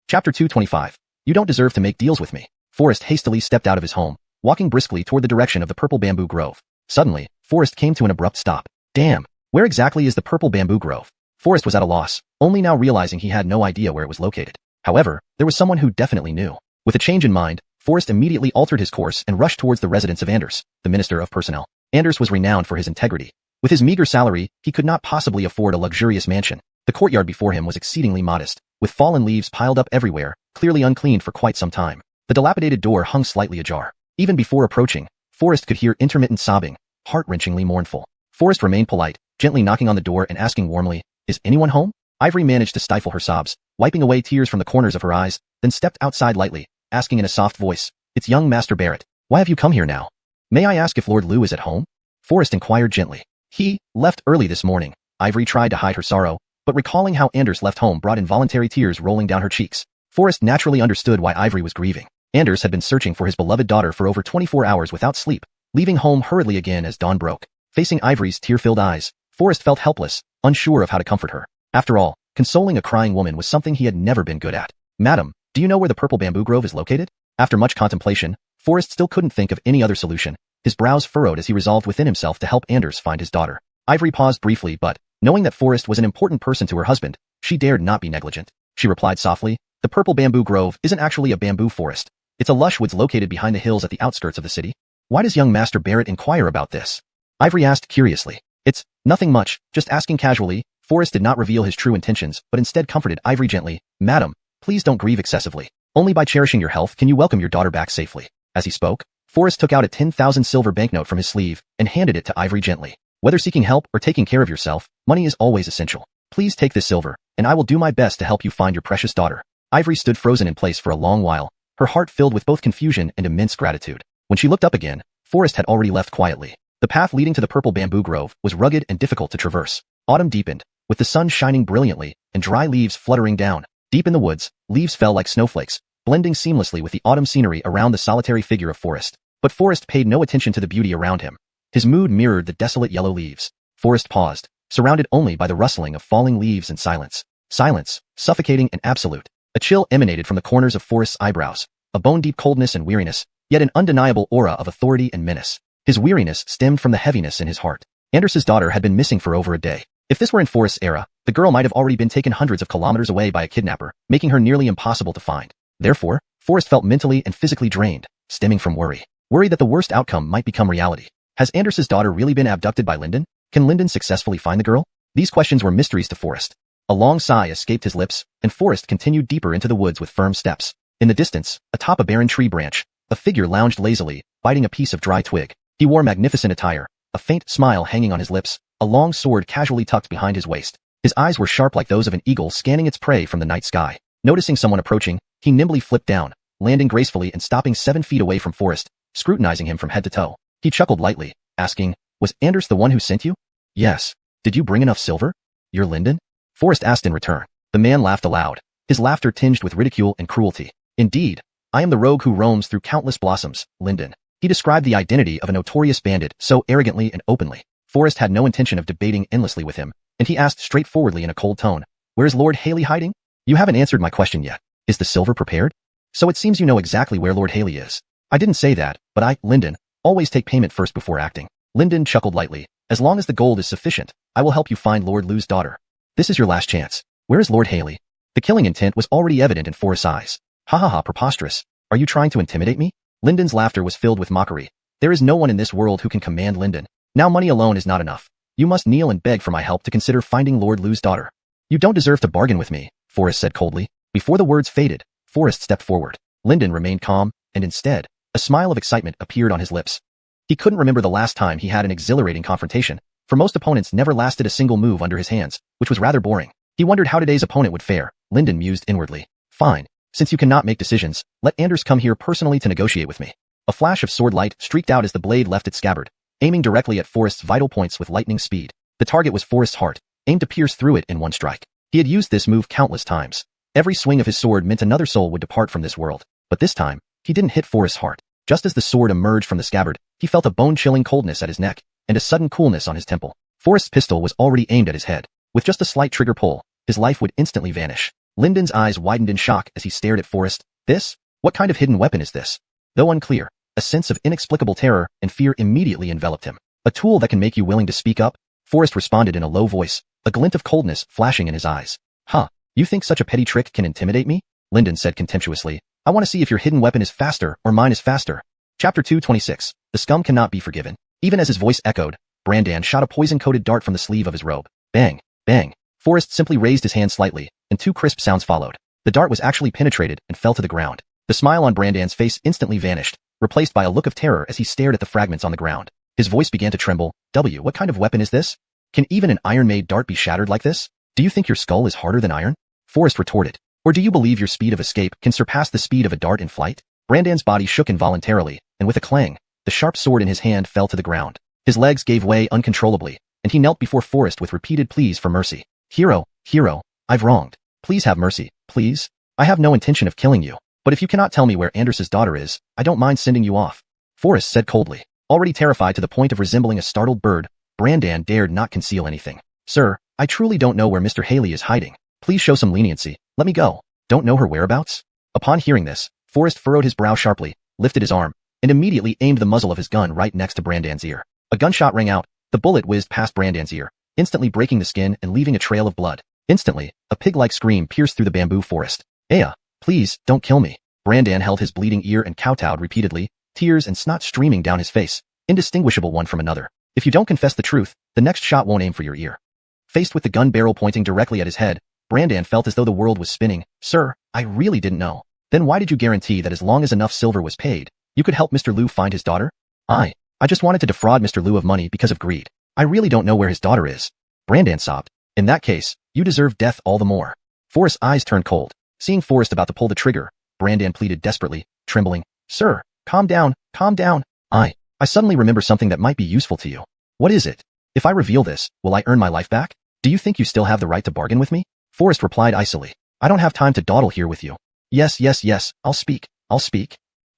Chapter 225. You don't deserve to make deals with me. Forrest hastily stepped out of his home, walking briskly toward the direction of the purple bamboo grove. Suddenly, Forrest came to an abrupt stop. Damn, where exactly is the purple bamboo grove? Forrest was at a loss, only now realizing he had no idea where it was located. However, there was someone who definitely knew. With a change in mind, Forrest immediately altered his course and rushed towards the residence of Anders, the Minister of Personnel. Anders was renowned for his integrity. With his meager salary, he could not possibly afford a luxurious mansion. The courtyard before him was exceedingly modest, with fallen leaves piled up everywhere, clearly uncleaned for quite some time. The dilapidated door hung slightly ajar. Even before approaching, Forrest could hear intermittent sobbing, heart-wrenchingly mournful. Forrest remained polite, gently knocking on the door and asking warmly, "Is anyone home?" Ivory managed to stifle her sobs, wiping away tears from the corners of her eyes, then stepped outside lightly, asking in a soft voice, "It's young Master Barrett. Why have you come here now? May I ask if Lord Lu is at home?" Forrest inquired gently. "He left early this morning." Ivory tried to hide her sorrow, but recalling how Anders left home brought involuntary tears rolling down her cheeks. Forrest naturally understood why Ivory was grieving. Anders had been searching for his beloved daughter for over 24 hours without sleep, leaving home hurriedly again as dawn broke. Facing Ivory's tear-filled eyes, Forrest felt helpless, unsure of how to comfort her. After all, consoling a crying woman was something he had never been good at. "Madam, do you know where the purple bamboo grove is located?" After much contemplation, Forrest still couldn't think of any other solution. His brows furrowed as he resolved within himself to help Anders find his daughter. Ivory paused briefly, but, knowing that Forrest was an important person to her husband, she dared not be negligent. She replied softly, "The purple bamboo grove isn't actually a bamboo forest. It's a lush woods located behind the hills at the outskirts of the city." "Why does young Master Barrett inquire about this?" Ivory asked curiously. "It's nothing much, just asking casually." Forrest did not reveal his true intentions, but instead comforted Ivory gently. "Madam, please don't grieve excessively. Only by cherishing your health can you welcome your daughter back safely." As he spoke, Forrest took out a 10,000 silver banknote from his sleeve and handed it to Ivory gently. "Whether seeking help or taking care of yourself, money is always essential. Please take this silver, and I will do my best to help you find your precious daughter." Ivory stood frozen in place for a long while, her heart filled with both confusion and immense gratitude. When she looked up again, Forrest had already left quietly. The path leading to the purple bamboo grove was rugged and difficult to traverse. Autumn deepened, with the sun shining brilliantly and dry leaves fluttering down. Deep in the woods, leaves fell like snowflakes, blending seamlessly with the autumn scenery around the solitary figure of Forrest. But Forrest paid no attention to the beauty around him. His mood mirrored the desolate yellow leaves. Forrest paused, surrounded only by the rustling of falling leaves and silence. Silence, suffocating and absolute. A chill emanated from the corners of Forrest's eyebrows, a bone-deep coldness and weariness, yet an undeniable aura of authority and menace. His weariness stemmed from the heaviness in his heart. Anders's daughter had been missing for over a day. If this were in Forrest's era, the girl might have already been taken hundreds of kilometers away by a kidnapper, making her nearly impossible to find. Therefore, Forrest felt mentally and physically drained, stemming from worry. Worry that the worst outcome might become reality. Has Anders's daughter really been abducted by Lyndon? Can Lyndon successfully find the girl? These questions were mysteries to Forrest. A long sigh escaped his lips, and Forrest continued deeper into the woods with firm steps. In the distance, atop a barren tree branch, a figure lounged lazily, biting a piece of dry twig. He wore magnificent attire, a faint smile hanging on his lips, a long sword casually tucked behind his waist. His eyes were sharp like those of an eagle scanning its prey from the night sky. Noticing someone approaching, he nimbly flipped down, landing gracefully and stopping 7 feet away from Forrest, scrutinizing him from head to toe. He chuckled lightly, asking, "Was Anders the one who sent you?" "Yes. Did you bring enough silver?" "You're Lyndon?" Forrest asked in return. The man laughed aloud, his laughter tinged with ridicule and cruelty. "Indeed, I am the rogue who roams through countless blossoms, Lyndon." He described the identity of a notorious bandit so arrogantly and openly. Forrest had no intention of debating endlessly with him, and he asked straightforwardly in a cold tone, "Where's Lord Haley hiding?" "You haven't answered my question yet. Is the silver prepared?" "So it seems you know exactly where Lord Haley is." "I didn't say that, but I, Lyndon, always take payment first before acting." Lyndon chuckled lightly. "As long as the gold is sufficient, I will help you find Lord Lu's daughter. This is your last chance. Where is Lord Haley?" The killing intent was already evident in Forrest's eyes. "Ha ha ha, preposterous. Are you trying to intimidate me?" Lyndon's laughter was filled with mockery. "There is no one in this world who can command Lyndon. Now money alone is not enough. You must kneel and beg for my help to consider finding Lord Lu's daughter." "You don't deserve to bargain with me," Forrest said coldly. Before the words faded, Forrest stepped forward. Lyndon remained calm, and instead, a smile of excitement appeared on his lips. He couldn't remember the last time he had an exhilarating confrontation, for most opponents never lasted a single move under his hands, which was rather boring. He wondered how today's opponent would fare. Lyndon mused inwardly. "Fine. Since you cannot make decisions, let Anders come here personally to negotiate with me." A flash of sword light streaked out as the blade left its scabbard, aiming directly at Forrest's vital points with lightning speed. The target was Forrest's heart, aimed to pierce through it in one strike. He had used this move countless times. Every swing of his sword meant another soul would depart from this world. But this time, he didn't hit Forrest's heart. Just as the sword emerged from the scabbard, he felt a bone-chilling coldness at his neck, and a sudden coolness on his temple. Forrest's pistol was already aimed at his head. With just a slight trigger pull, his life would instantly vanish. Lyndon's eyes widened in shock as he stared at Forrest. This? What kind of hidden weapon is this? Though unclear, a sense of inexplicable terror and fear immediately enveloped him. A tool that can make you willing to speak up? Forrest responded in a low voice, a glint of coldness flashing in his eyes. Huh, you think such a petty trick can intimidate me? Lyndon said contemptuously. I want to see if your hidden weapon is faster or mine is faster. Chapter 226. The scum cannot be forgiven. Even as his voice echoed, Brandan shot a poison-coated dart from the sleeve of his robe. Bang, bang. Forrest simply raised his hand slightly, and two crisp sounds followed. The dart was actually penetrated and fell to the ground. The smile on Brandan's face instantly vanished, replaced by a look of terror as he stared at the fragments on the ground. His voice began to tremble. What kind of weapon is this? Can even an iron-made dart be shattered like this? Do you think your skull is harder than iron? Forrest retorted. Or do you believe your speed of escape can surpass the speed of a dart in flight? Brandan's body shook involuntarily, and with a clang, the sharp sword in his hand fell to the ground. His legs gave way uncontrollably, and he knelt before Forrest with repeated pleas for mercy. Hero, I've wronged. Please have mercy, please. I have no intention of killing you, but if you cannot tell me where Anders's daughter is, I don't mind sending you off. Forrest said coldly. Already terrified to the point of resembling a startled bird, Brandan dared not conceal anything. Sir, I truly don't know where Mr. Haley is hiding. Please show some leniency. Let me go. Don't know her whereabouts? Upon hearing this, Forrest furrowed his brow sharply, lifted his arm, and immediately aimed the muzzle of his gun right next to Brandan's ear. A gunshot rang out. The bullet whizzed past Brandan's ear, instantly breaking the skin and leaving a trail of blood. Instantly, a pig-like scream pierced through the bamboo forest. Aya, please, don't kill me. Brandan held his bleeding ear and kowtowed repeatedly, tears and snot streaming down his face, indistinguishable one from another. If you don't confess the truth, the next shot won't aim for your ear. Faced with the gun barrel pointing directly at his head, Brandan felt as though the world was spinning. Sir, I really didn't know. Then why did you guarantee that as long as enough silver was paid, you could help Mr. Liu find his daughter? I just wanted to defraud Mr. Liu of money because of greed. I really don't know where his daughter is. Brandan sobbed. In that case, you deserve death all the more. Forrest's eyes turned cold. Seeing Forrest about to pull the trigger, Brandan pleaded desperately, trembling. Sir, calm down, calm down. I suddenly remember something that might be useful to you. What is it? If I reveal this, will I earn my life back? Do you think you still have the right to bargain with me? Forrest replied icily. I don't have time to dawdle here with you. Yes, I'll speak.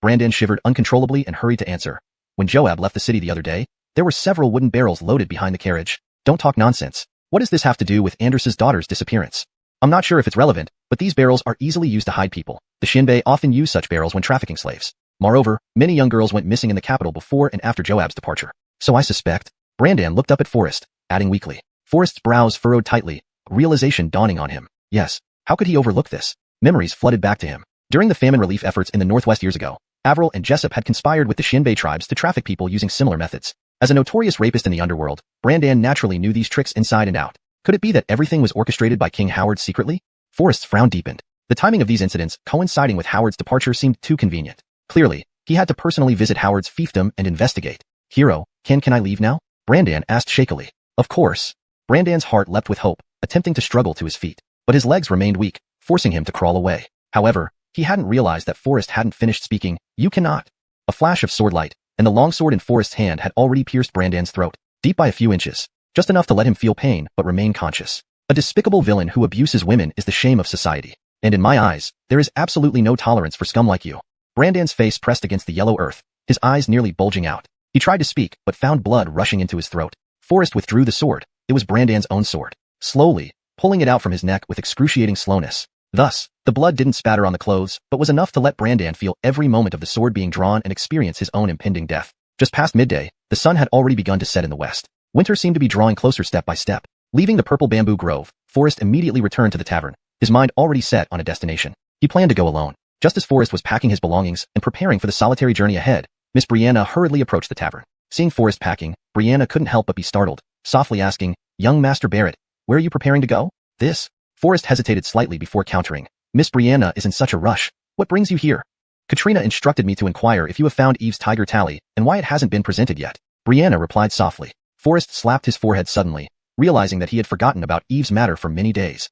Brandan shivered uncontrollably and hurried to answer. When Joab left the city the other day, there were several wooden barrels loaded behind the carriage. Don't talk nonsense. What does this have to do with Anders's daughter's disappearance? I'm not sure if it's relevant, but these barrels are easily used to hide people. The Shinbei often use such barrels when trafficking slaves. Moreover, many young girls went missing in the capital before and after Joab's departure. So I suspect. Brandan looked up at Forrest, adding weakly. Forrest's brows furrowed tightly, realization dawning on him. Yes, how could he overlook this? Memories flooded back to him. During the famine relief efforts in the Northwest years ago, Avril and Jessup had conspired with the Shinbei tribes to traffic people using similar methods. As a notorious rapist in the underworld, Brandan naturally knew these tricks inside and out. Could it be that everything was orchestrated by King Howard secretly? Forrest's frown deepened. The timing of these incidents coinciding with Howard's departure seemed too convenient. Clearly, he had to personally visit Howard's fiefdom and investigate. Hero, can I leave now? Brandan asked shakily. Of course. Brandan's heart leapt with hope, attempting to struggle to his feet. But his legs remained weak, forcing him to crawl away. However, he hadn't realized that Forrest hadn't finished speaking. You cannot. A flash of swordlight, and the longsword in Forrest's hand had already pierced Brandan's throat, deep by a few inches, just enough to let him feel pain but remain conscious. A despicable villain who abuses women is the shame of society. And in my eyes, there is absolutely no tolerance for scum like you. Brandan's face pressed against the yellow earth, his eyes nearly bulging out. He tried to speak, but found blood rushing into his throat. Forrest withdrew the sword. It was Brandan's own sword. Slowly, pulling it out from his neck with excruciating slowness. Thus, the blood didn't spatter on the clothes, but was enough to let Brandan feel every moment of the sword being drawn and experience his own impending death. Just past midday, the sun had already begun to set in the west. Winter seemed to be drawing closer step by step. Leaving the purple bamboo grove, Forrest immediately returned to the tavern, his mind already set on a destination. He planned to go alone. Just as Forrest was packing his belongings and preparing for the solitary journey ahead, Miss Brianna hurriedly approached the tavern. Seeing Forrest packing, Brianna couldn't help but be startled, softly asking, "Young Master Barrett, where are you preparing to go?" "This." Forrest hesitated slightly before countering. "Miss Brianna is in such a rush. What brings you here?" "Katrina instructed me to inquire if you have found Eve's tiger tally and why it hasn't been presented yet." Brianna replied softly. Forrest slapped his forehead suddenly, realizing that he had forgotten about Eve's matter for many days.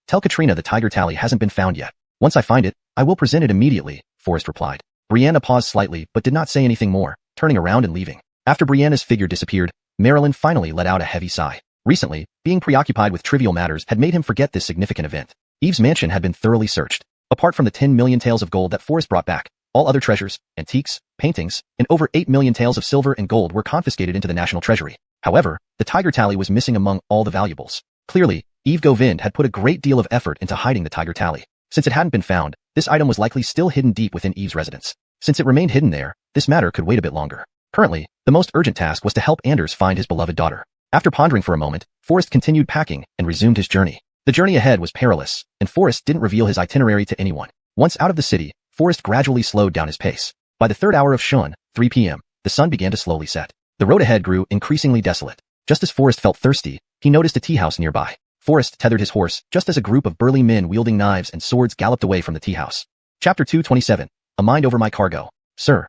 Tell Katrina the tiger tally hasn't been found yet. Once I find it, I will present it immediately," Forrest replied. Brianna paused slightly but did not say anything more, turning around and leaving. After Brianna's figure disappeared, Marilyn finally let out a heavy sigh. Recently, being preoccupied with trivial matters had made him forget this significant event. Eve's mansion had been thoroughly searched. Apart from the 10 million taels of gold that Forrest brought back, all other treasures, antiques, paintings, and over 8 million taels of silver and gold were confiscated into the national treasury. However, the tiger tally was missing among all the valuables. Clearly, Eve Govind had put a great deal of effort into hiding the tiger tally. Since it hadn't been found, this item was likely still hidden deep within Eve's residence. Since it remained hidden there, this matter could wait a bit longer. Currently, the most urgent task was to help Anders find his beloved daughter. After pondering for a moment, Forrest continued packing and resumed his journey. The journey ahead was perilous, and Forrest didn't reveal his itinerary to anyone. Once out of the city, Forrest gradually slowed down his pace. By the third hour of Xuan, 3 p.m., the sun began to slowly set. The road ahead grew increasingly desolate. Just as Forrest felt thirsty, he noticed a tea house nearby. Forrest tethered his horse just as a group of burly men wielding knives and swords galloped away from the tea house. Chapter 227. A mind over my cargo. Sir,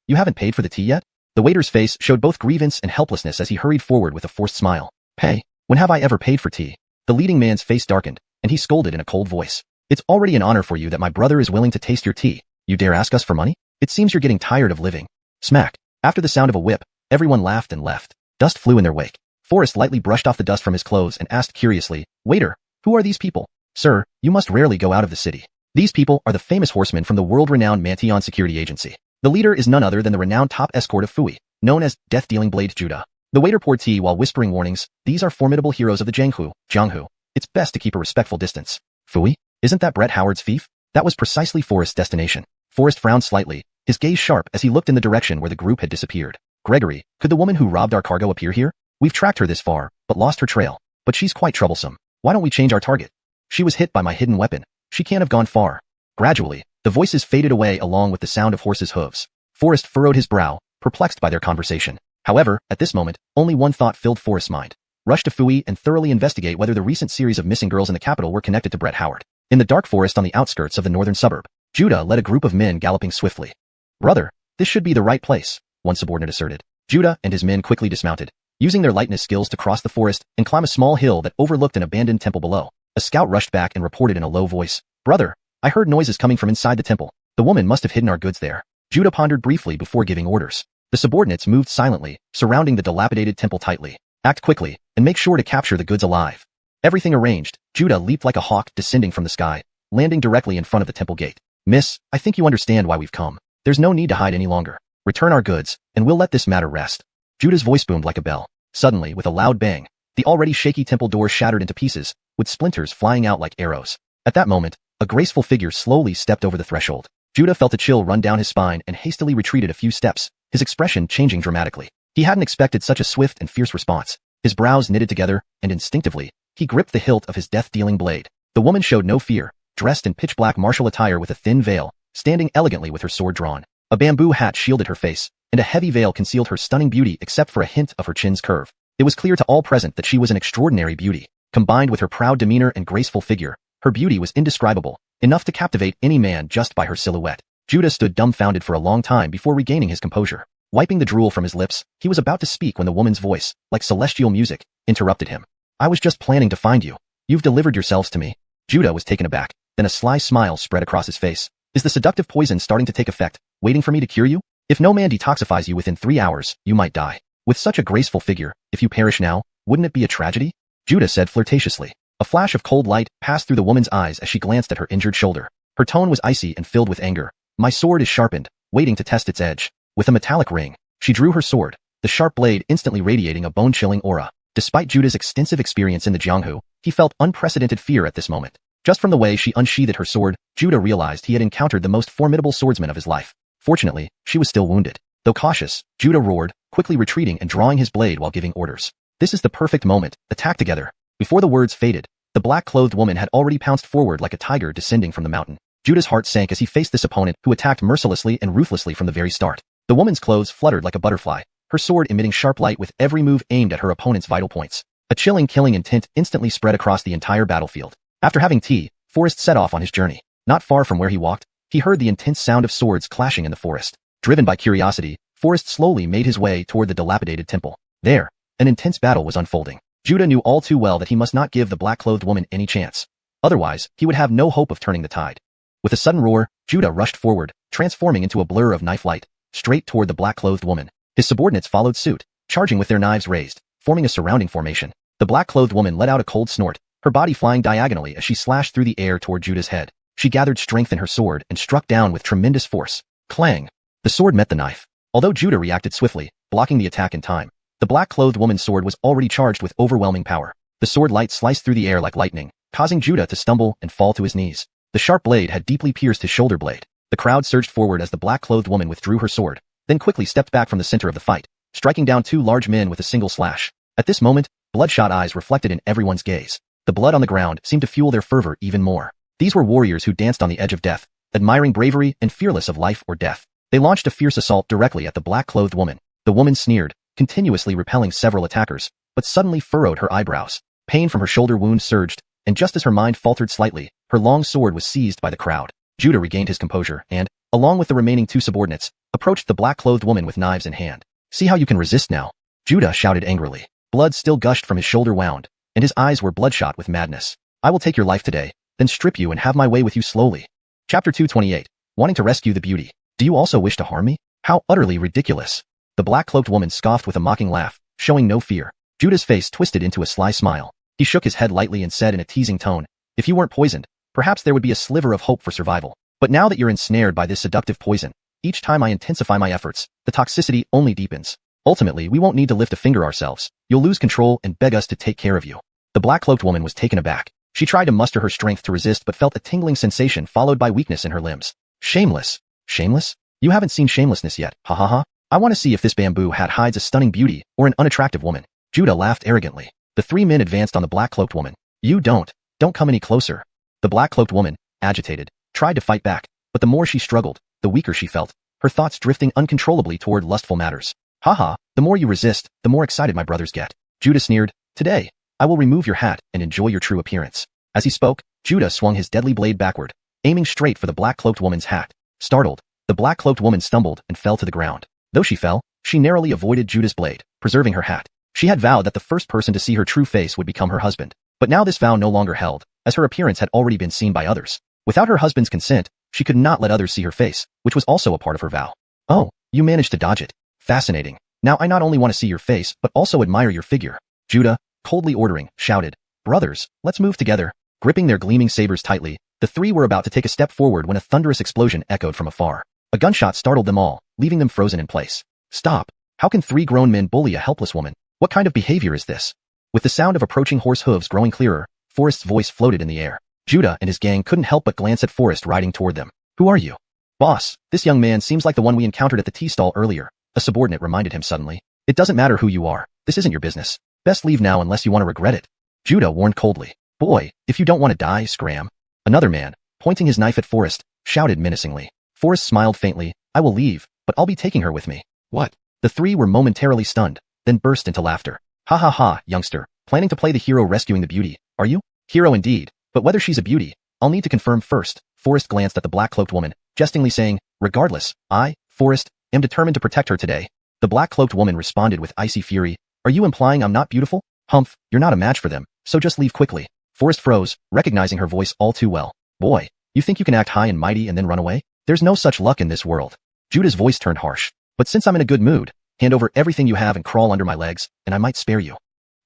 you haven't paid for the tea yet? The waiter's face showed both grievance and helplessness as he hurried forward with a forced smile. Pay? When have I ever paid for tea? The leading man's face darkened, and he scolded in a cold voice. It's already an honor for you that my brother is willing to taste your tea. You dare ask us for money? It seems you're getting tired of living. Smack. After the sound of a whip, everyone laughed and left. Dust flew in their wake. Forrest lightly brushed off the dust from his clothes and asked curiously, Waiter, who are these people? Sir, you must rarely go out of the city. These people are the famous horsemen from the world-renowned Mantion Security Agency. The leader is none other than the renowned top escort of Fui, known as Death-Dealing Blade Judah. The waiter poured tea while whispering warnings. These are formidable heroes of the Jianghu. It's best to keep a respectful distance. Fui? Isn't that Brett Howard's fief? That was precisely Forrest's destination. Forrest frowned slightly, his gaze sharp as he looked in the direction where the group had disappeared. Gregory, could the woman who robbed our cargo appear here? We've tracked her this far, but lost her trail. But she's quite troublesome. Why don't we change our target? She was hit by my hidden weapon. She can't have gone far. Gradually, the voices faded away along with the sound of horses' hooves. Forrest furrowed his brow, perplexed by their conversation. However, at this moment, only one thought filled Forrest's mind. Rush to Fui and thoroughly investigate whether the recent series of missing girls in the capital were connected to Brett Howard. In the dark forest on the outskirts of the northern suburb, Judah led a group of men galloping swiftly. Brother, this should be the right place, one subordinate asserted. Judah and his men quickly dismounted, using their lightness skills to cross the forest and climb a small hill that overlooked an abandoned temple below. A scout rushed back and reported in a low voice, Brother, I heard noises coming from inside the temple. The woman must have hidden our goods there. Judah pondered briefly before giving orders. The subordinates moved silently, surrounding the dilapidated temple tightly. Act quickly, and make sure to capture the goods alive. Everything arranged, Judah leaped like a hawk descending from the sky, landing directly in front of the temple gate. Miss, I think you understand why we've come. There's no need to hide any longer. Return our goods, and we'll let this matter rest. Judah's voice boomed like a bell. Suddenly, with a loud bang, the already shaky temple door shattered into pieces, with splinters flying out like arrows. At that moment, a graceful figure slowly stepped over the threshold. Judah felt a chill run down his spine and hastily retreated a few steps, his expression changing dramatically. He hadn't expected such a swift and fierce response. His brows knitted together, and instinctively, he gripped the hilt of his death-dealing blade. The woman showed no fear, dressed in pitch-black martial attire with a thin veil, standing elegantly with her sword drawn. A bamboo hat shielded her face, and a heavy veil concealed her stunning beauty except for a hint of her chin's curve. It was clear to all present that she was an extraordinary beauty. Combined with her proud demeanor and graceful figure, her beauty was indescribable, enough to captivate any man just by her silhouette. Judah stood dumbfounded for a long time before regaining his composure. Wiping the drool from his lips, he was about to speak when the woman's voice, like celestial music, interrupted him. I was just planning to find you. You've delivered yourselves to me. Judah was taken aback, then a sly smile spread across his face. Is the seductive poison starting to take effect, waiting for me to cure you? If no man detoxifies you within 3 hours, you might die. With such a graceful figure, if you perish now, wouldn't it be a tragedy? Judah said flirtatiously. A flash of cold light passed through the woman's eyes as she glanced at her injured shoulder. Her tone was icy and filled with anger. My sword is sharpened, waiting to test its edge. With a metallic ring, she drew her sword, the sharp blade instantly radiating a bone-chilling aura. Despite Judah's extensive experience in the Jianghu, he felt unprecedented fear at this moment. Just from the way she unsheathed her sword, Judah realized he had encountered the most formidable swordsman of his life. Fortunately, she was still wounded. Though cautious, Judah roared, quickly retreating and drawing his blade while giving orders. This is the perfect moment, attack together. Before the words faded, the black-clothed woman had already pounced forward like a tiger descending from the mountain. Judah's heart sank as he faced this opponent who attacked mercilessly and ruthlessly from the very start. The woman's clothes fluttered like a butterfly, her sword emitting sharp light with every move aimed at her opponent's vital points. A chilling killing intent instantly spread across the entire battlefield. After having tea, Forrest set off on his journey. Not far from where he walked, he heard the intense sound of swords clashing in the forest. Driven by curiosity, Forrest slowly made his way toward the dilapidated temple. There, an intense battle was unfolding. Judah knew all too well that he must not give the black-clothed woman any chance. Otherwise, he would have no hope of turning the tide. With a sudden roar, Judah rushed forward, transforming into a blur of knife light, straight toward the black-clothed woman. His subordinates followed suit, charging with their knives raised, forming a surrounding formation. The black-clothed woman let out a cold snort, her body flying diagonally as she slashed through the air toward Judah's head. She gathered strength in her sword and struck down with tremendous force. Clang! The sword met the knife. Although Judah reacted swiftly, blocking the attack in time, the black-clothed woman's sword was already charged with overwhelming power. The sword light sliced through the air like lightning, causing Judah to stumble and fall to his knees. The sharp blade had deeply pierced his shoulder blade. The crowd surged forward as the black-clothed woman withdrew her sword, then quickly stepped back from the center of the fight, striking down two large men with a single slash. At this moment, bloodshot eyes reflected in everyone's gaze. The blood on the ground seemed to fuel their fervor even more. These were warriors who danced on the edge of death, admiring bravery and fearless of life or death. They launched a fierce assault directly at the black-clothed woman. The woman sneered, continuously repelling several attackers, but suddenly furrowed her eyebrows. Pain from her shoulder wound surged, and just as her mind faltered slightly, her long sword was seized by the crowd. Judah regained his composure and, along with the remaining two subordinates, approached the black-clothed woman with knives in hand. "See how you can resist now?" Judah shouted angrily. Blood still gushed from his shoulder wound, and his eyes were bloodshot with madness. "I will take your life today, then strip you and have my way with you slowly." Chapter 228. Wanting to rescue the beauty. "Do you also wish to harm me? How utterly ridiculous." The black-cloaked woman scoffed with a mocking laugh, showing no fear. Judah's face twisted into a sly smile. He shook his head lightly and said in a teasing tone, "If you weren't poisoned, perhaps there would be a sliver of hope for survival. But now that you're ensnared by this seductive poison, each time I intensify my efforts, the toxicity only deepens. Ultimately, we won't need to lift a finger ourselves. You'll lose control and beg us to take care of you." The black-cloaked woman was taken aback. She tried to muster her strength to resist but felt a tingling sensation followed by weakness in her limbs. "Shameless. Shameless? You haven't seen shamelessness yet, ha ha ha. I want to see if this bamboo hat hides a stunning beauty or an unattractive woman." Judah laughed arrogantly. The three men advanced on the black-cloaked woman. "You don't come any closer." The black-cloaked woman, agitated, tried to fight back, but the more she struggled, the weaker she felt, her thoughts drifting uncontrollably toward lustful matters. "Haha, the more you resist, the more excited my brothers get." Judah sneered, "Today, I will remove your hat and enjoy your true appearance." As he spoke, Judah swung his deadly blade backward, aiming straight for the black-cloaked woman's hat. Startled, the black-cloaked woman stumbled and fell to the ground. Though she fell, she narrowly avoided Judah's blade, preserving her hat. She had vowed that the first person to see her true face would become her husband. But now this vow no longer held, as her appearance had already been seen by others. Without her husband's consent, she could not let others see her face, which was also a part of her vow. "Oh, you managed to dodge it. Fascinating. Now I not only want to see your face, but also admire your figure." Judah, coldly ordering, shouted, "Brothers, let's move together." Gripping their gleaming sabers tightly, the three were about to take a step forward when a thunderous explosion echoed from afar. A gunshot startled them all, leaving them frozen in place. "Stop. How can three grown men bully a helpless woman? What kind of behavior is this?" With the sound of approaching horse hooves growing clearer, Forrest's voice floated in the air. Judah and his gang couldn't help but glance at Forrest riding toward them. "Who are you?" "Boss, this young man seems like the one we encountered at the tea stall earlier," a subordinate reminded him suddenly. "It doesn't matter who you are. This isn't your business. Best leave now unless you want to regret it." Judah warned coldly. "Boy, if you don't want to die, scram." Another man, pointing his knife at Forrest, shouted menacingly. Forrest smiled faintly. "I will leave, but I'll be taking her with me." "What?" The three were momentarily stunned, then burst into laughter. "Ha ha ha, youngster, planning to play the hero rescuing the beauty, are you?" "Hero indeed, but whether she's a beauty, I'll need to confirm first." Forrest glanced at the black-cloaked woman, jestingly saying, "Regardless, I, Forrest, am determined to protect her today." The black-cloaked woman responded with icy fury. "Are you implying I'm not beautiful? Humph, you're not a match for them, so just leave quickly." Forrest froze, recognizing her voice all too well. "Boy, you think you can act high and mighty and then run away? There's no such luck in this world." Judah's voice turned harsh. "But since I'm in a good mood, hand over everything you have and crawl under my legs, and I might spare you."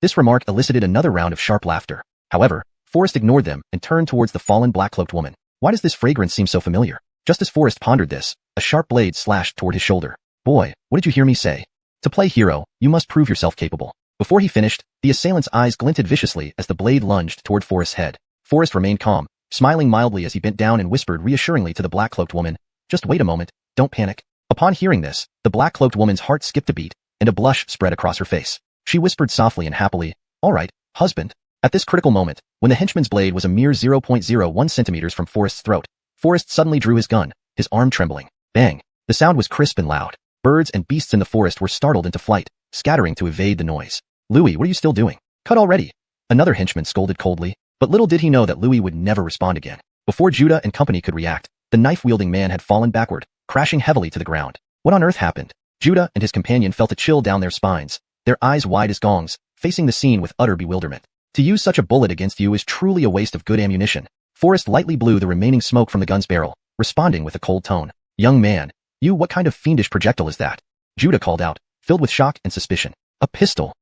This remark elicited another round of sharp laughter. However, Forrest ignored them and turned towards the fallen black-cloaked woman. Why does this fragrance seem so familiar? Just as Forrest pondered this, a sharp blade slashed toward his shoulder. "Boy, what did you hear me say? To play hero, you must prove yourself capable." Before he finished, the assailant's eyes glinted viciously as the blade lunged toward Forrest's head. Forrest remained calm, smiling mildly as he bent down and whispered reassuringly to the black-cloaked woman, "Just wait a moment, don't panic." Upon hearing this, the black-cloaked woman's heart skipped a beat, and a blush spread across her face. She whispered softly and happily, "All right, husband." At this critical moment, when the henchman's blade was a mere 0.01 centimeters from Forrest's throat, Forrest suddenly drew his gun, his arm trembling. Bang! The sound was crisp and loud. Birds and beasts in the forest were startled into flight, scattering to evade the noise. "Louis, what are you still doing? Cut already!" Another henchman scolded coldly, but little did he know that Louis would never respond again. Before Judah and company could react, the knife-wielding man had fallen backward, crashing heavily to the ground. What on earth happened? Judah and his companion felt a chill down their spines, their eyes wide as gongs, facing the scene with utter bewilderment. To use such a bullet against you is truly a waste of good ammunition. Forrest lightly blew the remaining smoke from the gun's barrel, responding with a cold tone. "Young man, what kind of fiendish projectile is that?" Judah called out, filled with shock and suspicion. "A pistol."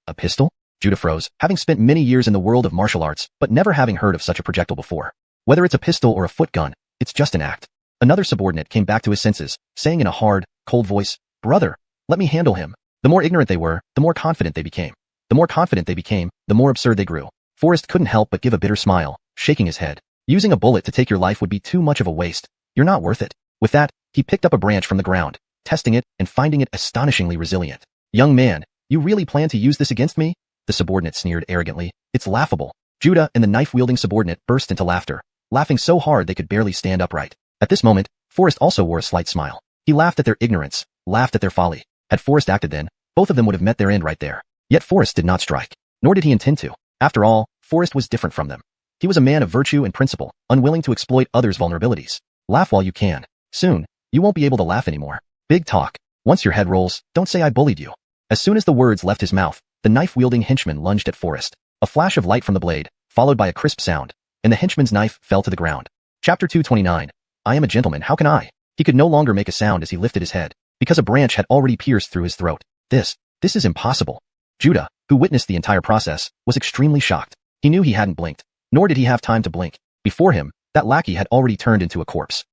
A pistol?" Judah froze, having spent many years in the world of martial arts, but never having heard of such a projectile before. Whether it's a pistol or a foot gun, it's just an act. Another subordinate came back to his senses, saying in a hard, cold voice, "Brother, let me handle him." The more ignorant they were, the more confident they became. The more confident they became, the more absurd they grew. Forrest couldn't help but give a bitter smile, shaking his head. Using a bullet to take your life would be too much of a waste. You're not worth it. With that, he picked up a branch from the ground, testing it and finding it astonishingly resilient. Young man, you really plan to use this against me? The subordinate sneered arrogantly. It's laughable. Judah and the knife-wielding subordinate burst into laughter, laughing so hard they could barely stand upright. At this moment, Forrest also wore a slight smile. He laughed at their ignorance, laughed at their folly. Had Forrest acted then, both of them would have met their end right there. Yet Forrest did not strike, nor did he intend to. After all, Forrest was different from them. He was a man of virtue and principle, unwilling to exploit others' vulnerabilities. Laugh while you can. Soon, you won't be able to laugh anymore. Big talk. Once your head rolls, don't say I bullied you. As soon as the words left his mouth, the knife-wielding henchman lunged at Forrest. A flash of light from the blade, followed by a crisp sound, and the henchman's knife fell to the ground. Chapter 229. I am a gentleman, how can I? He could no longer make a sound as he lifted his head, because a branch had already pierced through his throat. This is impossible. Judah, who witnessed the entire process, was extremely shocked. He knew he hadn't blinked, nor did he have time to blink. Before him, that lackey had already turned into a corpse.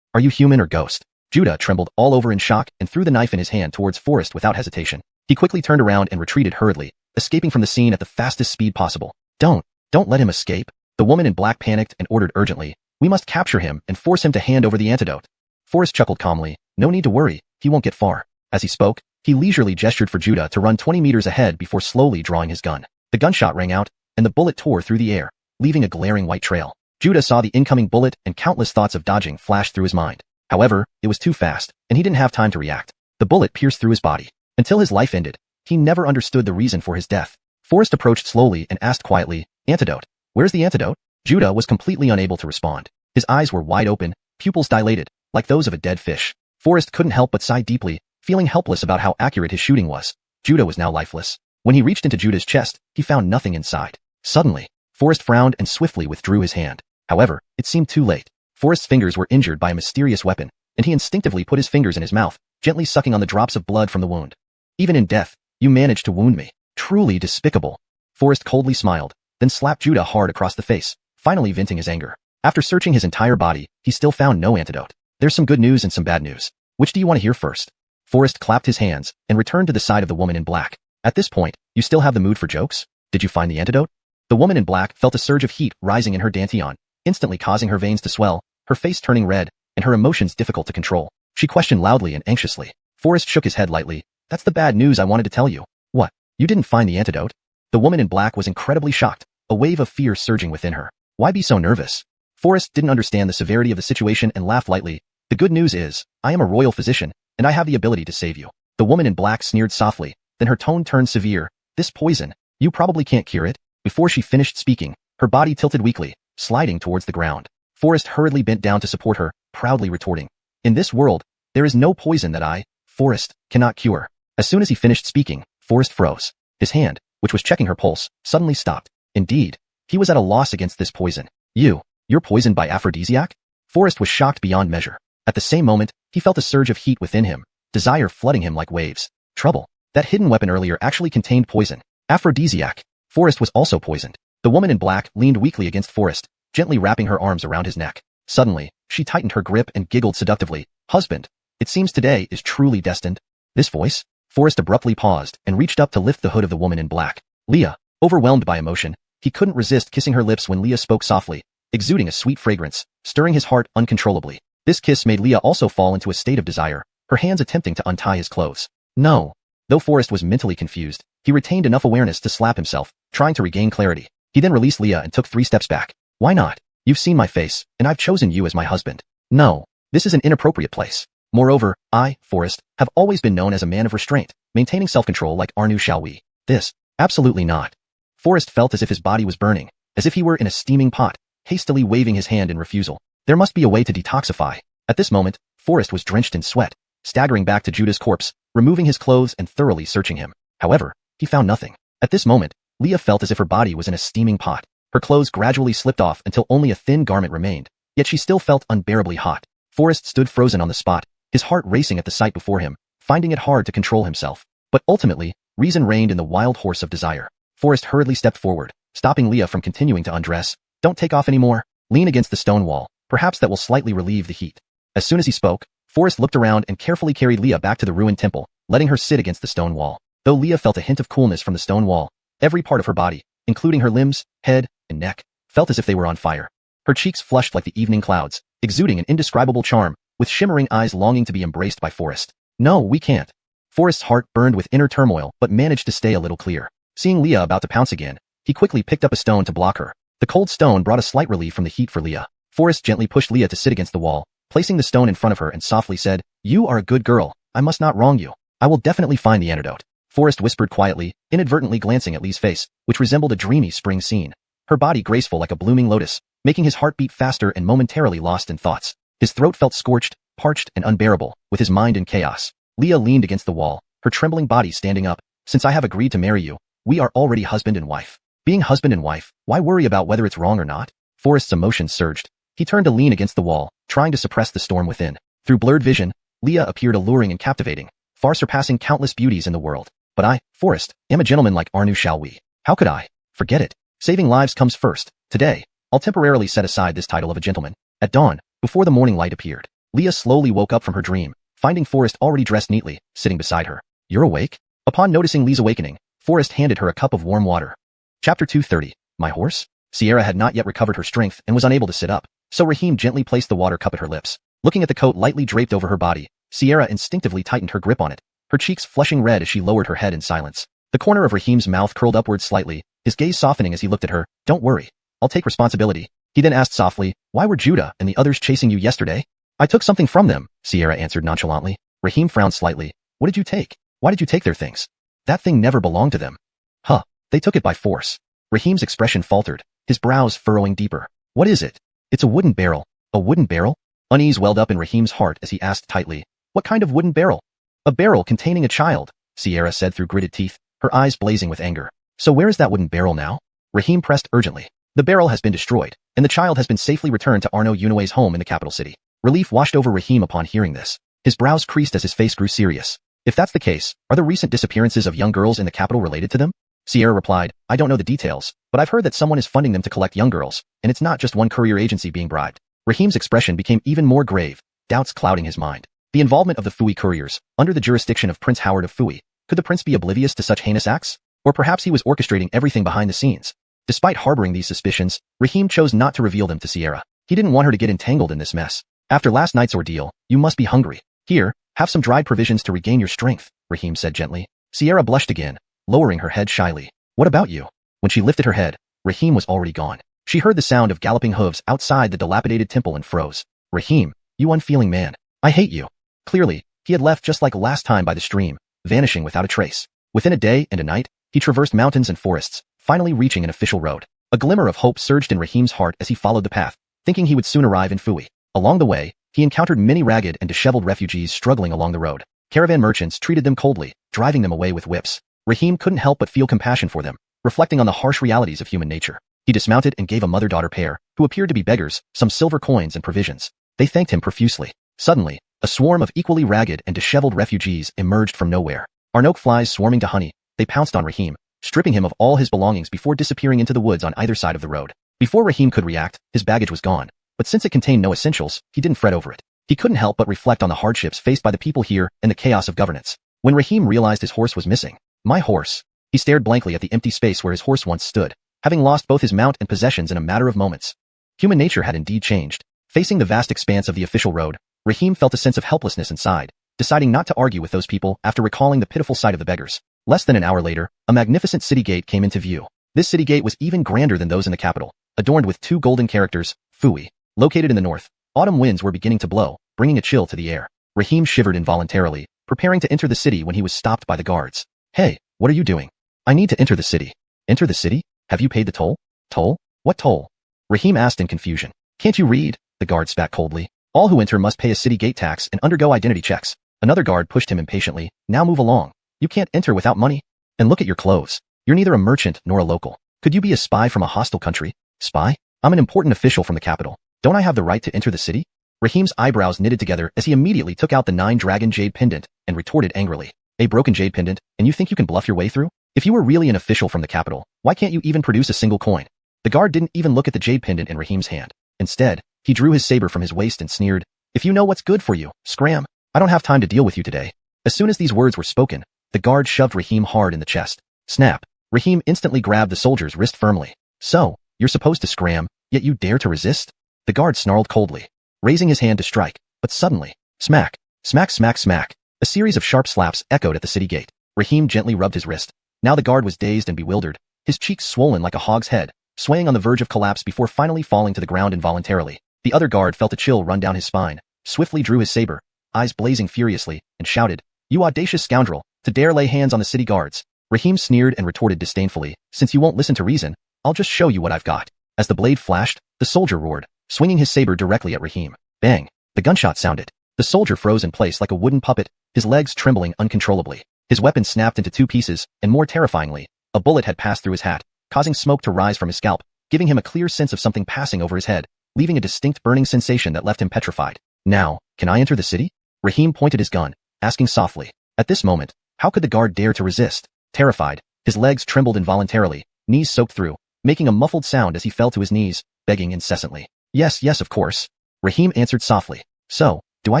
Are you human or ghost? Judah trembled all over in shock and threw the knife in his hand towards Forrest without hesitation. He quickly turned around and retreated hurriedly, escaping from the scene at the fastest speed possible. Don't let him escape. The woman in black panicked and ordered urgently, we must capture him and force him to hand over the antidote. Forrest chuckled calmly, no need to worry, he won't get far. As he spoke, he leisurely gestured for Judah to run 20 meters ahead before slowly drawing his gun. The gunshot rang out, and the bullet tore through the air, leaving a glaring white trail. Judah saw the incoming bullet and countless thoughts of dodging flash through his mind. However, it was too fast, and he didn't have time to react. The bullet pierced through his body. Until his life ended, he never understood the reason for his death. Forrest approached slowly and asked quietly, antidote. Where's the antidote? Judah was completely unable to respond. His eyes were wide open, pupils dilated, like those of a dead fish. Forrest couldn't help but sigh deeply, feeling helpless about how accurate his shooting was. Judah was now lifeless. When he reached into Judah's chest, he found nothing inside. Suddenly, Forrest frowned and swiftly withdrew his hand. However, it seemed too late. Forrest's fingers were injured by a mysterious weapon, and he instinctively put his fingers in his mouth, gently sucking on the drops of blood from the wound. Even in death, you managed to wound me. Truly despicable. Forrest coldly smiled, then slapped Judah hard across the face, finally venting his anger. After searching his entire body, he still found no antidote. There's some good news and some bad news. Which do you want to hear first? Forrest clapped his hands and returned to the side of the woman in black. At this point, you still have the mood for jokes? Did you find the antidote? The woman in black felt a surge of heat rising in her dantian, instantly causing her veins to swell, her face turning red, and her emotions difficult to control. She questioned loudly and anxiously. Forrest shook his head lightly. That's the bad news I wanted to tell you. What? You didn't find the antidote? The woman in black was incredibly shocked, a wave of fear surging within her. Why be so nervous? Forrest didn't understand the severity of the situation and laughed lightly. The good news is, I am a royal physician, and I have the ability to save you. The woman in black sneered softly, then her tone turned severe. This poison, you probably can't cure it. Before she finished speaking, her body tilted weakly, sliding towards the ground. Forrest hurriedly bent down to support her, proudly retorting. In this world, there is no poison that I, Forrest, cannot cure. As soon as he finished speaking, Forrest froze. His hand, which was checking her pulse, suddenly stopped. Indeed, he was at a loss against this poison. You're poisoned by aphrodisiac? Forrest was shocked beyond measure. At the same moment, he felt a surge of heat within him, desire flooding him like waves. Trouble. That hidden weapon earlier actually contained poison. Aphrodisiac. Forrest was also poisoned. The woman in black leaned weakly against Forrest, gently wrapping her arms around his neck. Suddenly, she tightened her grip and giggled seductively. Husband, it seems today is truly destined. This voice? Forrest abruptly paused and reached up to lift the hood of the woman in black. Leah. Overwhelmed by emotion, he couldn't resist kissing her lips when Leah spoke softly, exuding a sweet fragrance, stirring his heart uncontrollably. This kiss made Leah also fall into a state of desire, her hands attempting to untie his clothes. No. Though Forrest was mentally confused, he retained enough awareness to slap himself, trying to regain clarity. He then released Leah and took 3 steps back. Why not? You've seen my face, and I've chosen you as my husband. No. This is an inappropriate place. Moreover, I, Forrest, have always been known as a man of restraint, maintaining self-control like Arnu shall we. This, absolutely not. Forrest felt as if his body was burning, as if he were in a steaming pot, hastily waving his hand in refusal. There must be a way to detoxify. At this moment, Forrest was drenched in sweat, staggering back to Judah's corpse, removing his clothes and thoroughly searching him. However, he found nothing. At this moment, Leah felt as if her body was in a steaming pot. Her clothes gradually slipped off until only a thin garment remained, yet she still felt unbearably hot. Forrest stood frozen on the spot, his heart racing at the sight before him, finding it hard to control himself. But ultimately, reason reigned in the wild horse of desire. Forrest hurriedly stepped forward, stopping Leah from continuing to undress. Don't take off anymore. Lean against the stone wall. Perhaps that will slightly relieve the heat. As soon as he spoke, Forrest looked around and carefully carried Leah back to the ruined temple, letting her sit against the stone wall. though Leah felt a hint of coolness from the stone wall. Every part of her body, including her limbs, head, and neck, felt as if they were on fire. Her cheeks flushed like the evening clouds, exuding an indescribable charm, with shimmering eyes longing to be embraced by Forrest. No, we can't. Forrest's heart burned with inner turmoil but managed to stay a little clear. Seeing Leah about to pounce again, he quickly picked up a stone to block her. The cold stone brought a slight relief from the heat for Leah. Forrest gently pushed Leah to sit against the wall, placing the stone in front of her and softly said, "You are a good girl. I must not wrong you. I will definitely find the antidote." Forrest whispered quietly, inadvertently glancing at Leah's face, which resembled a dreamy spring scene. Her body graceful like a blooming lotus, making his heart beat faster and momentarily lost in thoughts. His throat felt scorched, parched, and unbearable, with his mind in chaos. Leah leaned against the wall, her trembling body standing up. "Since I have agreed to marry you, we are already husband and wife. Being husband and wife, why worry about whether it's wrong or not?" Forrest's emotions surged. He turned to lean against the wall, trying to suppress the storm within. Through blurred vision, Leah appeared alluring and captivating, far surpassing countless beauties in the world. "But I, Forrest, am a gentleman like Arnu shall we? How could I? Forget it. Saving lives comes first. Today, I'll temporarily set aside this title of a gentleman." At dawn, before the morning light appeared, Leah slowly woke up from her dream, finding Forrest already dressed neatly, sitting beside her. "You're awake?" Upon noticing Leah's awakening, Forrest handed her a cup of warm water. Chapter 230. My horse? Sierra had not yet recovered her strength and was unable to sit up, so Raheem gently placed the water cup at her lips. Looking at the coat lightly draped over her body, Sierra instinctively tightened her grip on it, her cheeks flushing red as she lowered her head in silence. The corner of Raheem's mouth curled upwards slightly, his gaze softening as he looked at her. "Don't worry. I'll take responsibility." He then asked softly, "Why were Judah and the others chasing you yesterday?" "I took something from them," Sierra answered nonchalantly. Raheem frowned slightly. "What did you take? Why did you take their things? That thing never belonged to them." "Huh, they took it by force." Raheem's expression faltered, his brows furrowing deeper. "What is it?" "It's a wooden barrel." "A wooden barrel?" Unease welled up in Raheem's heart as he asked tightly, "What kind of wooden barrel?" "A barrel containing a child," Sierra said through gritted teeth, her eyes blazing with anger. "So where is that wooden barrel now?" Raheem pressed urgently. "The barrel has been destroyed, and the child has been safely returned to Arno Jinyiwei's home in the capital city." Relief washed over Raheem upon hearing this. His brows creased as his face grew serious. "If that's the case, are the recent disappearances of young girls in the capital related to them?" Sierra replied, "I don't know the details, but I've heard that someone is funding them to collect young girls, and it's not just one courier agency being bribed." Raheem's expression became even more grave, doubts clouding his mind. The involvement of the Fui couriers, under the jurisdiction of Prince Howard of Fui, could the prince be oblivious to such heinous acts? Or perhaps he was orchestrating everything behind the scenes. Despite harboring these suspicions, Raheem chose not to reveal them to Sierra. He didn't want her to get entangled in this mess. "After last night's ordeal, you must be hungry. Here, have some dried provisions to regain your strength," Raheem said gently. Sierra blushed again, lowering her head shyly. "What about you?" When she lifted her head, Raheem was already gone. She heard the sound of galloping hooves outside the dilapidated temple and froze. "Raheem, you unfeeling man. I hate you." Clearly, he had left just like last time by the stream, vanishing without a trace. Within a day and a night, he traversed mountains and forests, finally reaching an official road. A glimmer of hope surged in Raheem's heart as he followed the path, thinking he would soon arrive in Fui. Along the way, he encountered many ragged and disheveled refugees struggling along the road. Caravan merchants treated them coldly, driving them away with whips. Raheem couldn't help but feel compassion for them, reflecting on the harsh realities of human nature. He dismounted and gave a mother-daughter pair, who appeared to be beggars, some silver coins and provisions. They thanked him profusely. Suddenly, a swarm of equally ragged and disheveled refugees emerged from nowhere. Arnoke flies swarming to honey, they pounced on Raheem, stripping him of all his belongings before disappearing into the woods on either side of the road. Before Raheem could react, his baggage was gone, but since it contained no essentials, he didn't fret over it. He couldn't help but reflect on the hardships faced by the people here and the chaos of governance. When Raheem realized his horse was missing, "My horse?" He stared blankly at the empty space where his horse once stood, having lost both his mount and possessions in a matter of moments. Human nature had indeed changed. Facing the vast expanse of the official road, Raheem felt a sense of helplessness inside, deciding not to argue with those people after recalling the pitiful sight of the beggars. Less than an hour later, a magnificent city gate came into view. This city gate was even grander than those in the capital, adorned with two golden characters, Fui. Located in the north, autumn winds were beginning to blow, bringing a chill to the air. Raheem shivered involuntarily, preparing to enter the city when he was stopped by the guards. "Hey, what are you doing?" "I need to enter the city." "Enter the city? Have you paid the toll?" "Toll? What toll?" Raheem asked in confusion. "Can't you read?" The guard spat coldly. "All who enter must pay a city gate tax and undergo identity checks." Another guard pushed him impatiently. "Now move along. You can't enter without money. And look at your clothes. You're neither a merchant nor a local. Could you be a spy from a hostile country?" "Spy? I'm an important official from the capital. Don't I have the right to enter the city?" Raheem's eyebrows knitted together as he immediately took out the 9-dragon jade pendant and retorted angrily. "A broken jade pendant, and you think you can bluff your way through? If you were really an official from the capital, why can't you even produce a single coin?" The guard didn't even look at the jade pendant in Raheem's hand. Instead, he drew his saber from his waist and sneered, "If you know what's good for you, scram. I don't have time to deal with you today." As soon as these words were spoken, The guard shoved Raheem hard in the chest. Snap. Raheem instantly grabbed the soldier's wrist firmly. So, you're supposed to scram, yet you dare to resist? The guard snarled coldly, raising his hand to strike, but suddenly, smack, smack, smack, smack. A series of sharp slaps echoed at the city gate. Raheem gently rubbed his wrist. Now the guard was dazed and bewildered, his cheeks swollen like a hog's head, swaying on the verge of collapse before finally falling to the ground involuntarily. The other guard felt a chill run down his spine, swiftly drew his saber, eyes blazing furiously, and shouted, "You audacious scoundrel, to dare lay hands on the city guards." Raheem sneered and retorted disdainfully, "Since you won't listen to reason, I'll just show you what I've got." As the blade flashed, the soldier roared, swinging his saber directly at Raheem. Bang! The gunshot sounded. The soldier froze in place like a wooden puppet, his legs trembling uncontrollably. His weapon snapped into two pieces, and more terrifyingly, a bullet had passed through his hat, causing smoke to rise from his scalp, giving him a clear sense of something passing over his head, leaving a distinct burning sensation that left him petrified. "Now, can I enter the city?" Raheem pointed his gun, asking softly. At this moment, how could the guard dare to resist? Terrified, his legs trembled involuntarily, knees soaked through, making a muffled sound as he fell to his knees, begging incessantly. "Yes, yes, of course." Raheem answered softly. "So, do I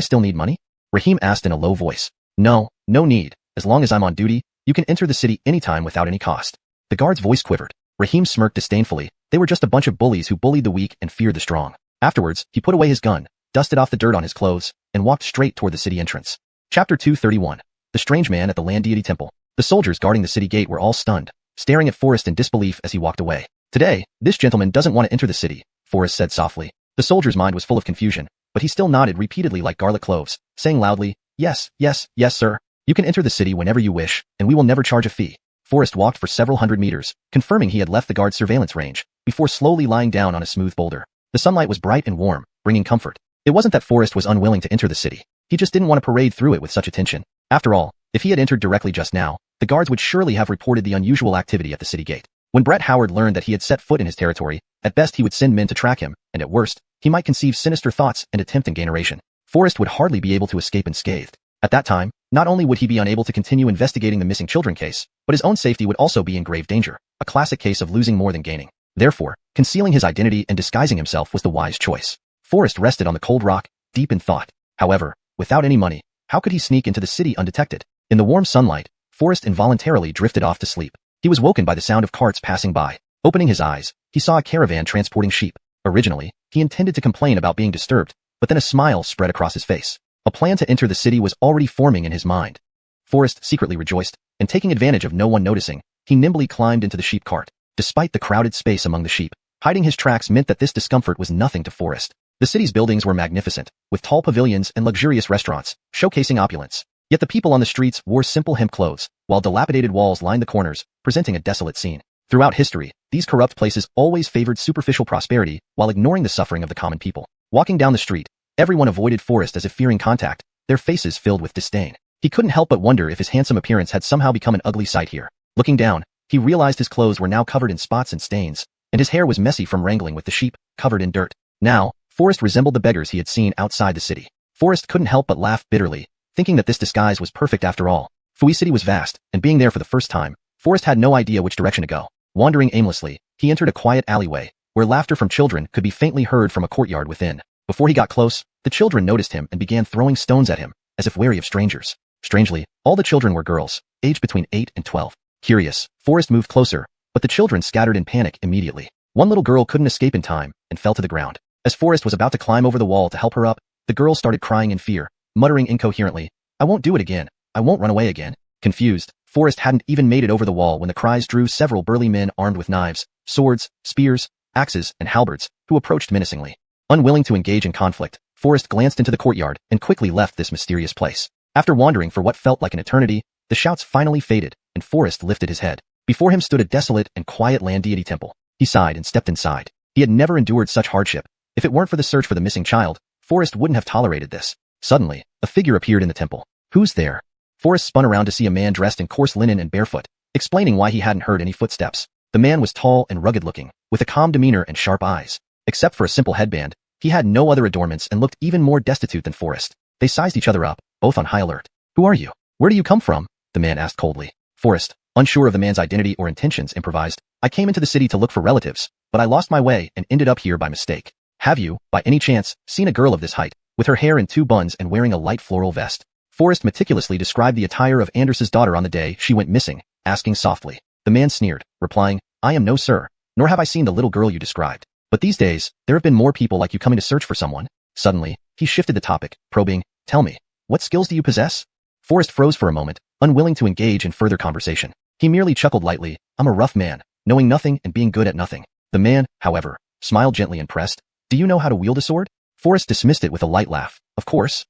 still need money?" Raheem asked in a low voice. "No, no need. As long as I'm on duty, you can enter the city anytime without any cost." The guard's voice quivered. Raheem smirked disdainfully. They were just a bunch of bullies who bullied the weak and feared the strong. Afterwards, he put away his gun, dusted off the dirt on his clothes, and walked straight toward the city entrance. Chapter 231. The Strange Man at the Land Deity Temple. The soldiers guarding the city gate were all stunned, staring at Forrest in disbelief as he walked away. "Today, this gentleman doesn't want to enter the city," Forrest said softly. The soldier's mind was full of confusion, but he still nodded repeatedly like garlic cloves, saying loudly, "Yes, yes, yes, sir. You can enter the city whenever you wish, and we will never charge a fee." Forrest walked for several hundred meters, confirming he had left the guard's surveillance range, before slowly lying down on a smooth boulder. The sunlight was bright and warm, bringing comfort. It wasn't that Forrest was unwilling to enter the city. He just didn't want to parade through it with such attention. After all, if he had entered directly just now, the guards would surely have reported the unusual activity at the city gate. When Brett Howard learned that he had set foot in his territory, at best he would send men to track him, and at worst, he might conceive sinister thoughts and attempt ingaineration. Forrest would hardly be able to escape unscathed. At that time, not only would he be unable to continue investigating the missing children case, but his own safety would also be in grave danger, a classic case of losing more than gaining. Therefore, concealing his identity and disguising himself was the wise choice. Forrest rested on the cold rock, deep in thought. However, without any money, how could he sneak into the city undetected? In the warm sunlight, Forrest involuntarily drifted off to sleep. He was woken by the sound of carts passing by. Opening his eyes, he saw a caravan transporting sheep. Originally, he intended to complain about being disturbed, but then a smile spread across his face. A plan to enter the city was already forming in his mind. Forrest secretly rejoiced, and taking advantage of no one noticing, he nimbly climbed into the sheep cart. Despite the crowded space among the sheep, hiding his tracks meant that this discomfort was nothing to Forrest. The city's buildings were magnificent, with tall pavilions and luxurious restaurants, showcasing opulence. Yet the people on the streets wore simple hemp clothes, while dilapidated walls lined the corners, presenting a desolate scene. Throughout history, these corrupt places always favored superficial prosperity while ignoring the suffering of the common people. Walking down the street, everyone avoided Forrest as if fearing contact, their faces filled with disdain. He couldn't help but wonder if his handsome appearance had somehow become an ugly sight here. Looking down, he realized his clothes were now covered in spots and stains, and his hair was messy from wrangling with the sheep, covered in dirt. Now, Forrest resembled the beggars he had seen outside the city. Forrest couldn't help but laugh bitterly, thinking that this disguise was perfect after all. Fui City was vast, and being there for the first time, Forrest had no idea which direction to go. Wandering aimlessly, he entered a quiet alleyway, where laughter from children could be faintly heard from a courtyard within. Before he got close, the children noticed him and began throwing stones at him, as if wary of strangers. Strangely, all the children were girls, aged between 8 and 12. Curious, Forrest moved closer, but the children scattered in panic immediately. One little girl couldn't escape in time, and fell to the ground. As Forrest was about to climb over the wall to help her up, the girl started crying in fear, muttering incoherently, "I won't do it again. I won't run away again." Confused, Forrest hadn't even made it over the wall when the cries drew several burly men armed with knives, swords, spears, axes, and halberds, who approached menacingly. Unwilling to engage in conflict, Forrest glanced into the courtyard and quickly left this mysterious place. After wandering for what felt like an eternity, the shouts finally faded, and Forrest lifted his head. Before him stood a desolate and quiet land deity temple. He sighed and stepped inside. He had never endured such hardship. If it weren't for the search for the missing child, Forrest wouldn't have tolerated this. Suddenly, a figure appeared in the temple. "Who's there?" Forrest spun around to see a man dressed in coarse linen and barefoot, explaining why he hadn't heard any footsteps. The man was tall and rugged-looking, with a calm demeanor and sharp eyes. Except for a simple headband, he had no other adornments and looked even more destitute than Forrest. They sized each other up, both on high alert. "Who are you? Where do you come from?" the man asked coldly. Forrest, unsure of the man's identity or intentions, improvised, "I came into the city to look for relatives, but I lost my way and ended up here by mistake. Have you, by any chance, seen a girl of this height, with her hair in 2 buns and wearing a light floral vest?" Forrest meticulously described the attire of Anders's daughter on the day she went missing, asking softly. The man sneered, replying, I am no sir, nor have I seen the little girl you described. But these days, there have been more people like you coming to search for someone. Suddenly, he shifted the topic, probing, tell me, what skills do you possess? Forrest froze for a moment, unwilling to engage in further conversation. He merely chuckled lightly, I'm a rough man, knowing nothing and being good at nothing. The man, however, smiled gently and pressed, do you know how to wield a sword? Forrest dismissed it with a light laugh, of course.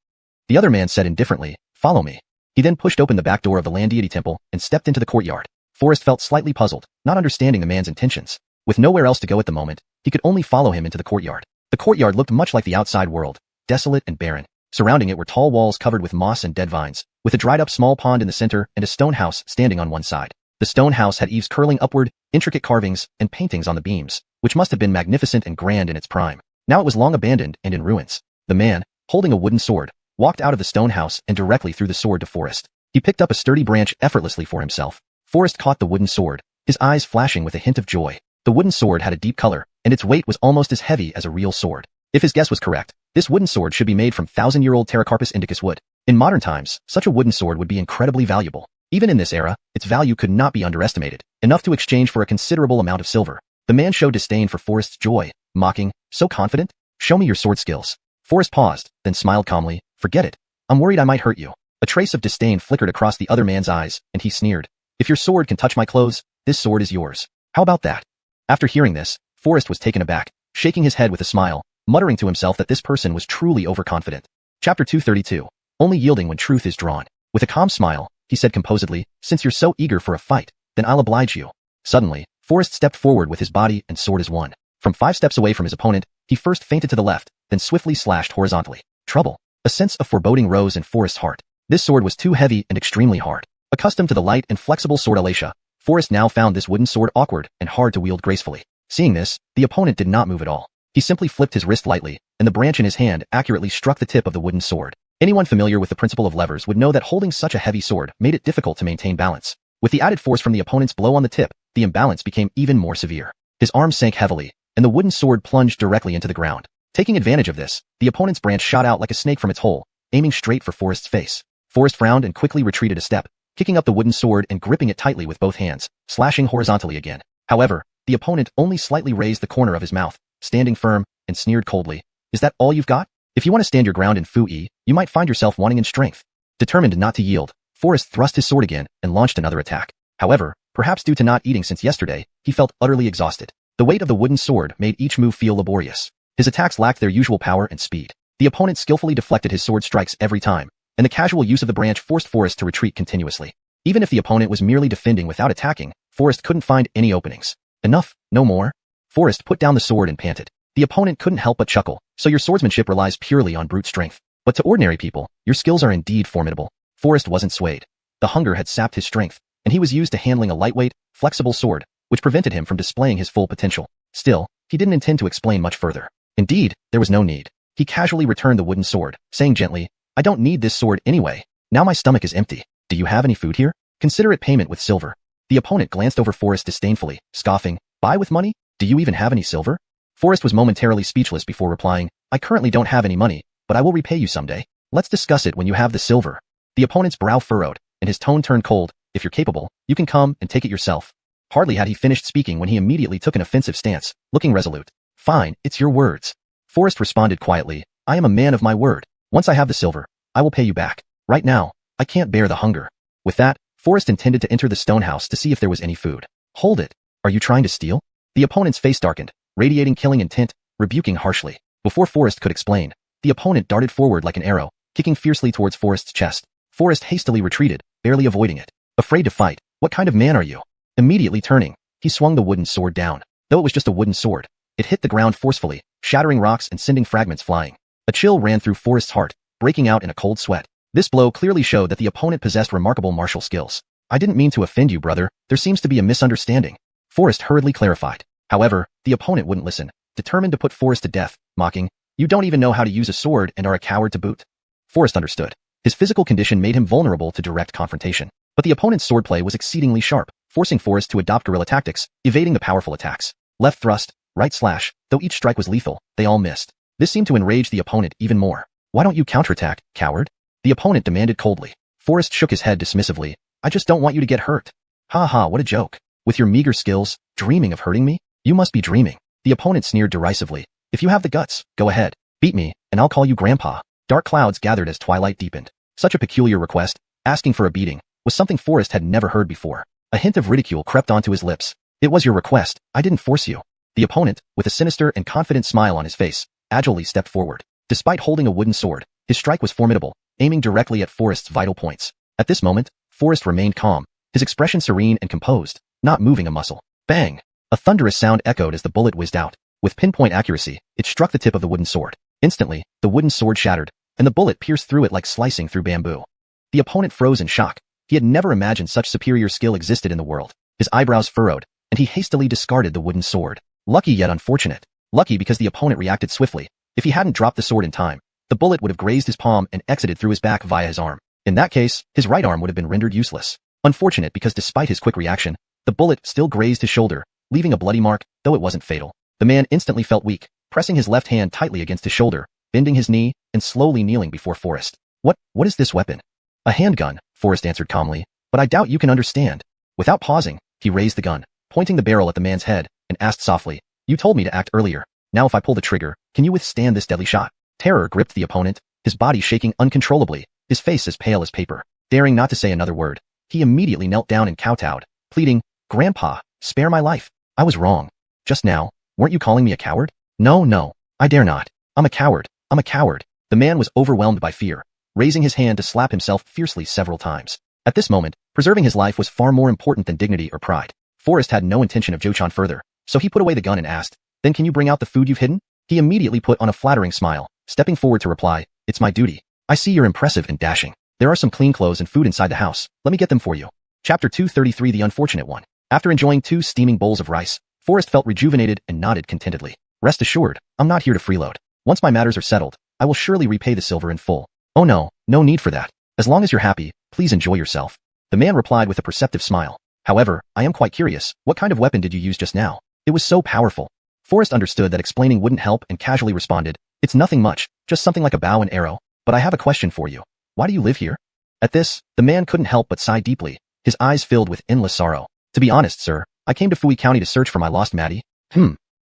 The other man said indifferently, follow me. He then pushed open the back door of the land deity temple and stepped into the courtyard. Forrest felt slightly puzzled, not understanding the man's intentions. With nowhere else to go at the moment, he could only follow him into the courtyard. The courtyard looked much like the outside world, desolate and barren. Surrounding it were tall walls covered with moss and dead vines, with a dried-up small pond in the center and a stone house standing on one side. The stone house had eaves curling upward, intricate carvings, and paintings on the beams, which must have been magnificent and grand in its prime. Now it was long abandoned and in ruins. The man, holding a wooden sword, walked out of the stone house and directly threw the sword to Forrest. He picked up a sturdy branch effortlessly for himself. Forrest caught the wooden sword, his eyes flashing with a hint of joy. The wooden sword had a deep color, and its weight was almost as heavy as a real sword. If his guess was correct, this wooden sword should be made from 1,000-year-old Pterocarpus indicus wood. In modern times, such a wooden sword would be incredibly valuable. Even in this era, its value could not be underestimated, enough to exchange for a considerable amount of silver. The man showed disdain for Forrest's joy, mocking, so confident? Show me your sword skills. Forrest paused, then smiled calmly, forget it. I'm worried I might hurt you. A trace of disdain flickered across the other man's eyes, and he sneered. If your sword can touch my clothes, this sword is yours. How about that? After hearing this, Forrest was taken aback, shaking his head with a smile, muttering to himself that this person was truly overconfident. Chapter 232. Only yielding when truth is drawn. With a calm smile, he said composedly, since you're so eager for a fight, then I'll oblige you. Suddenly, Forrest stepped forward with his body and sword as one. From 5 steps away from his opponent, he first feinted to the left, then swiftly slashed horizontally. Trouble. A sense of foreboding rose in Forrest's heart. This sword was too heavy and extremely hard. Accustomed to the light and flexible sword Alatia, Forrest now found this wooden sword awkward and hard to wield gracefully. Seeing this, the opponent did not move at all. He simply flipped his wrist lightly, and the branch in his hand accurately struck the tip of the wooden sword. Anyone familiar with the principle of levers would know that holding such a heavy sword made it difficult to maintain balance. With the added force from the opponent's blow on the tip, the imbalance became even more severe. His arm sank heavily, and the wooden sword plunged directly into the ground. Taking advantage of this, the opponent's branch shot out like a snake from its hole, aiming straight for Forrest's face. Forrest frowned and quickly retreated a step, picking up the wooden sword and gripping it tightly with both hands, slashing horizontally again. However, the opponent only slightly raised the corner of his mouth, standing firm, and sneered coldly. Is that all you've got? If you want to stand your ground in Fu-Yi, you might find yourself wanting in strength. Determined not to yield, Forrest thrust his sword again and launched another attack. However, perhaps due to not eating since yesterday, he felt utterly exhausted. The weight of the wooden sword made each move feel laborious. His attacks lacked their usual power and speed. The opponent skillfully deflected his sword strikes every time, and the casual use of the branch forced Forrest to retreat continuously. Even if the opponent was merely defending without attacking, Forrest couldn't find any openings. Enough, no more. Forrest put down the sword and panted. The opponent couldn't help but chuckle. So your swordsmanship relies purely on brute strength. But to ordinary people, your skills are indeed formidable. Forrest wasn't swayed. The hunger had sapped his strength, and he was used to handling a lightweight, flexible sword, which prevented him from displaying his full potential. Still, he didn't intend to explain much further. Indeed, there was no need. He casually returned the wooden sword, saying gently, I don't need this sword anyway. Now my stomach is empty. Do you have any food here? Consider it payment with silver. The opponent glanced over Forrest disdainfully, scoffing, buy with money? Do you even have any silver? Forrest was momentarily speechless before replying, I currently don't have any money, but I will repay you someday. Let's discuss it when you have the silver. The opponent's brow furrowed, and his tone turned cold. If you're capable, you can come and take it yourself. Hardly had he finished speaking when he immediately took an offensive stance, looking resolute. Fine, it's your words. Forrest responded quietly, I am a man of my word. Once I have the silver, I will pay you back. Right now, I can't bear the hunger. With that, Forrest intended to enter the stone house to see if there was any food. Hold it. Are you trying to steal? The opponent's face darkened, radiating killing intent, rebuking harshly. Before Forrest could explain, the opponent darted forward like an arrow, kicking fiercely towards Forrest's chest. Forrest hastily retreated, barely avoiding it. Afraid to fight, what kind of man are you? Immediately turning, he swung the wooden sword down. Though it was just a wooden sword, it hit the ground forcefully, shattering rocks and sending fragments flying. A chill ran through Forrest's heart, breaking out in a cold sweat. This blow clearly showed that the opponent possessed remarkable martial skills. I didn't mean to offend you, brother. There seems to be a misunderstanding. Forrest hurriedly clarified. However, the opponent wouldn't listen, determined to put Forrest to death, mocking, you don't even know how to use a sword and are a coward to boot. Forrest understood. His physical condition made him vulnerable to direct confrontation. But the opponent's swordplay was exceedingly sharp, forcing Forrest to adopt guerrilla tactics, evading the powerful attacks. Left thrust, right slash, though each strike was lethal, they all missed. This seemed to enrage the opponent even more. Why don't you counterattack, coward? The opponent demanded coldly. Forrest shook his head dismissively. I just don't want you to get hurt. Ha ha, what a joke. With your meager skills, dreaming of hurting me? You must be dreaming. The opponent sneered derisively. If you have the guts, go ahead. Beat me, and I'll call you Grandpa. Dark clouds gathered as twilight deepened. Such a peculiar request, asking for a beating, was something Forrest had never heard before. A hint of ridicule crept onto his lips. It was your request, I didn't force you. The opponent, with a sinister and confident smile on his face, agilely stepped forward. Despite holding a wooden sword, his strike was formidable, aiming directly at Forrest's vital points. At this moment, Forrest remained calm, his expression serene and composed, not moving a muscle. Bang! A thunderous sound echoed as the bullet whizzed out. With pinpoint accuracy, it struck the tip of the wooden sword. Instantly, the wooden sword shattered, and the bullet pierced through it like slicing through bamboo. The opponent froze in shock. He had never imagined such superior skill existed in the world. His eyebrows furrowed, and he hastily discarded the wooden sword. Lucky yet unfortunate. Lucky because the opponent reacted swiftly. If he hadn't dropped the sword in time, the bullet would have grazed his palm and exited through his back via his arm. In that case, his right arm would have been rendered useless. Unfortunate because despite his quick reaction, the bullet still grazed his shoulder, leaving a bloody mark, though it wasn't fatal. The man instantly felt weak, pressing his left hand tightly against his shoulder, bending his knee, and slowly kneeling before Forrest. What is this weapon? A handgun, Forrest answered calmly, but I doubt you can understand. Without pausing, he raised the gun, pointing the barrel at the man's head, and asked softly, You told me to act earlier. Now if I pull the trigger, can you withstand this deadly shot? Terror gripped the opponent, his body shaking uncontrollably, his face as pale as paper. Daring not to say another word, he immediately knelt down and kowtowed, pleading, Grandpa, spare my life. I was wrong. Just now, weren't you calling me a coward? No, I dare not. I'm a coward. The man was overwhelmed by fear, raising his hand to slap himself fiercely several times. At this moment, preserving his life was far more important than dignity or pride. Forrest had no intention of jochon further, so he put away the gun and asked, Then can you bring out the food you've hidden? He immediately put on a flattering smile, stepping forward to reply, It's my duty. I see you're impressive and dashing. There are some clean clothes and food inside the house. Let me get them for you. Chapter 233 The Unfortunate One. After enjoying 2 steaming bowls of rice, Forrest felt rejuvenated and nodded contentedly. Rest assured, I'm not here to freeload. Once my matters are settled, I will surely repay the silver in full. Oh no need for that. As long as you're happy, please enjoy yourself. The man replied with a perceptive smile. However, I am quite curious, what kind of weapon did you use just now? It was so powerful. Forrest understood that explaining wouldn't help and casually responded, It's nothing much, just something like a bow and arrow, but I have a question for you. Why do you live here? At this, the man couldn't help but sigh deeply, his eyes filled with endless sorrow. To be honest, sir, I came to Fui County to search for my lost Maddie.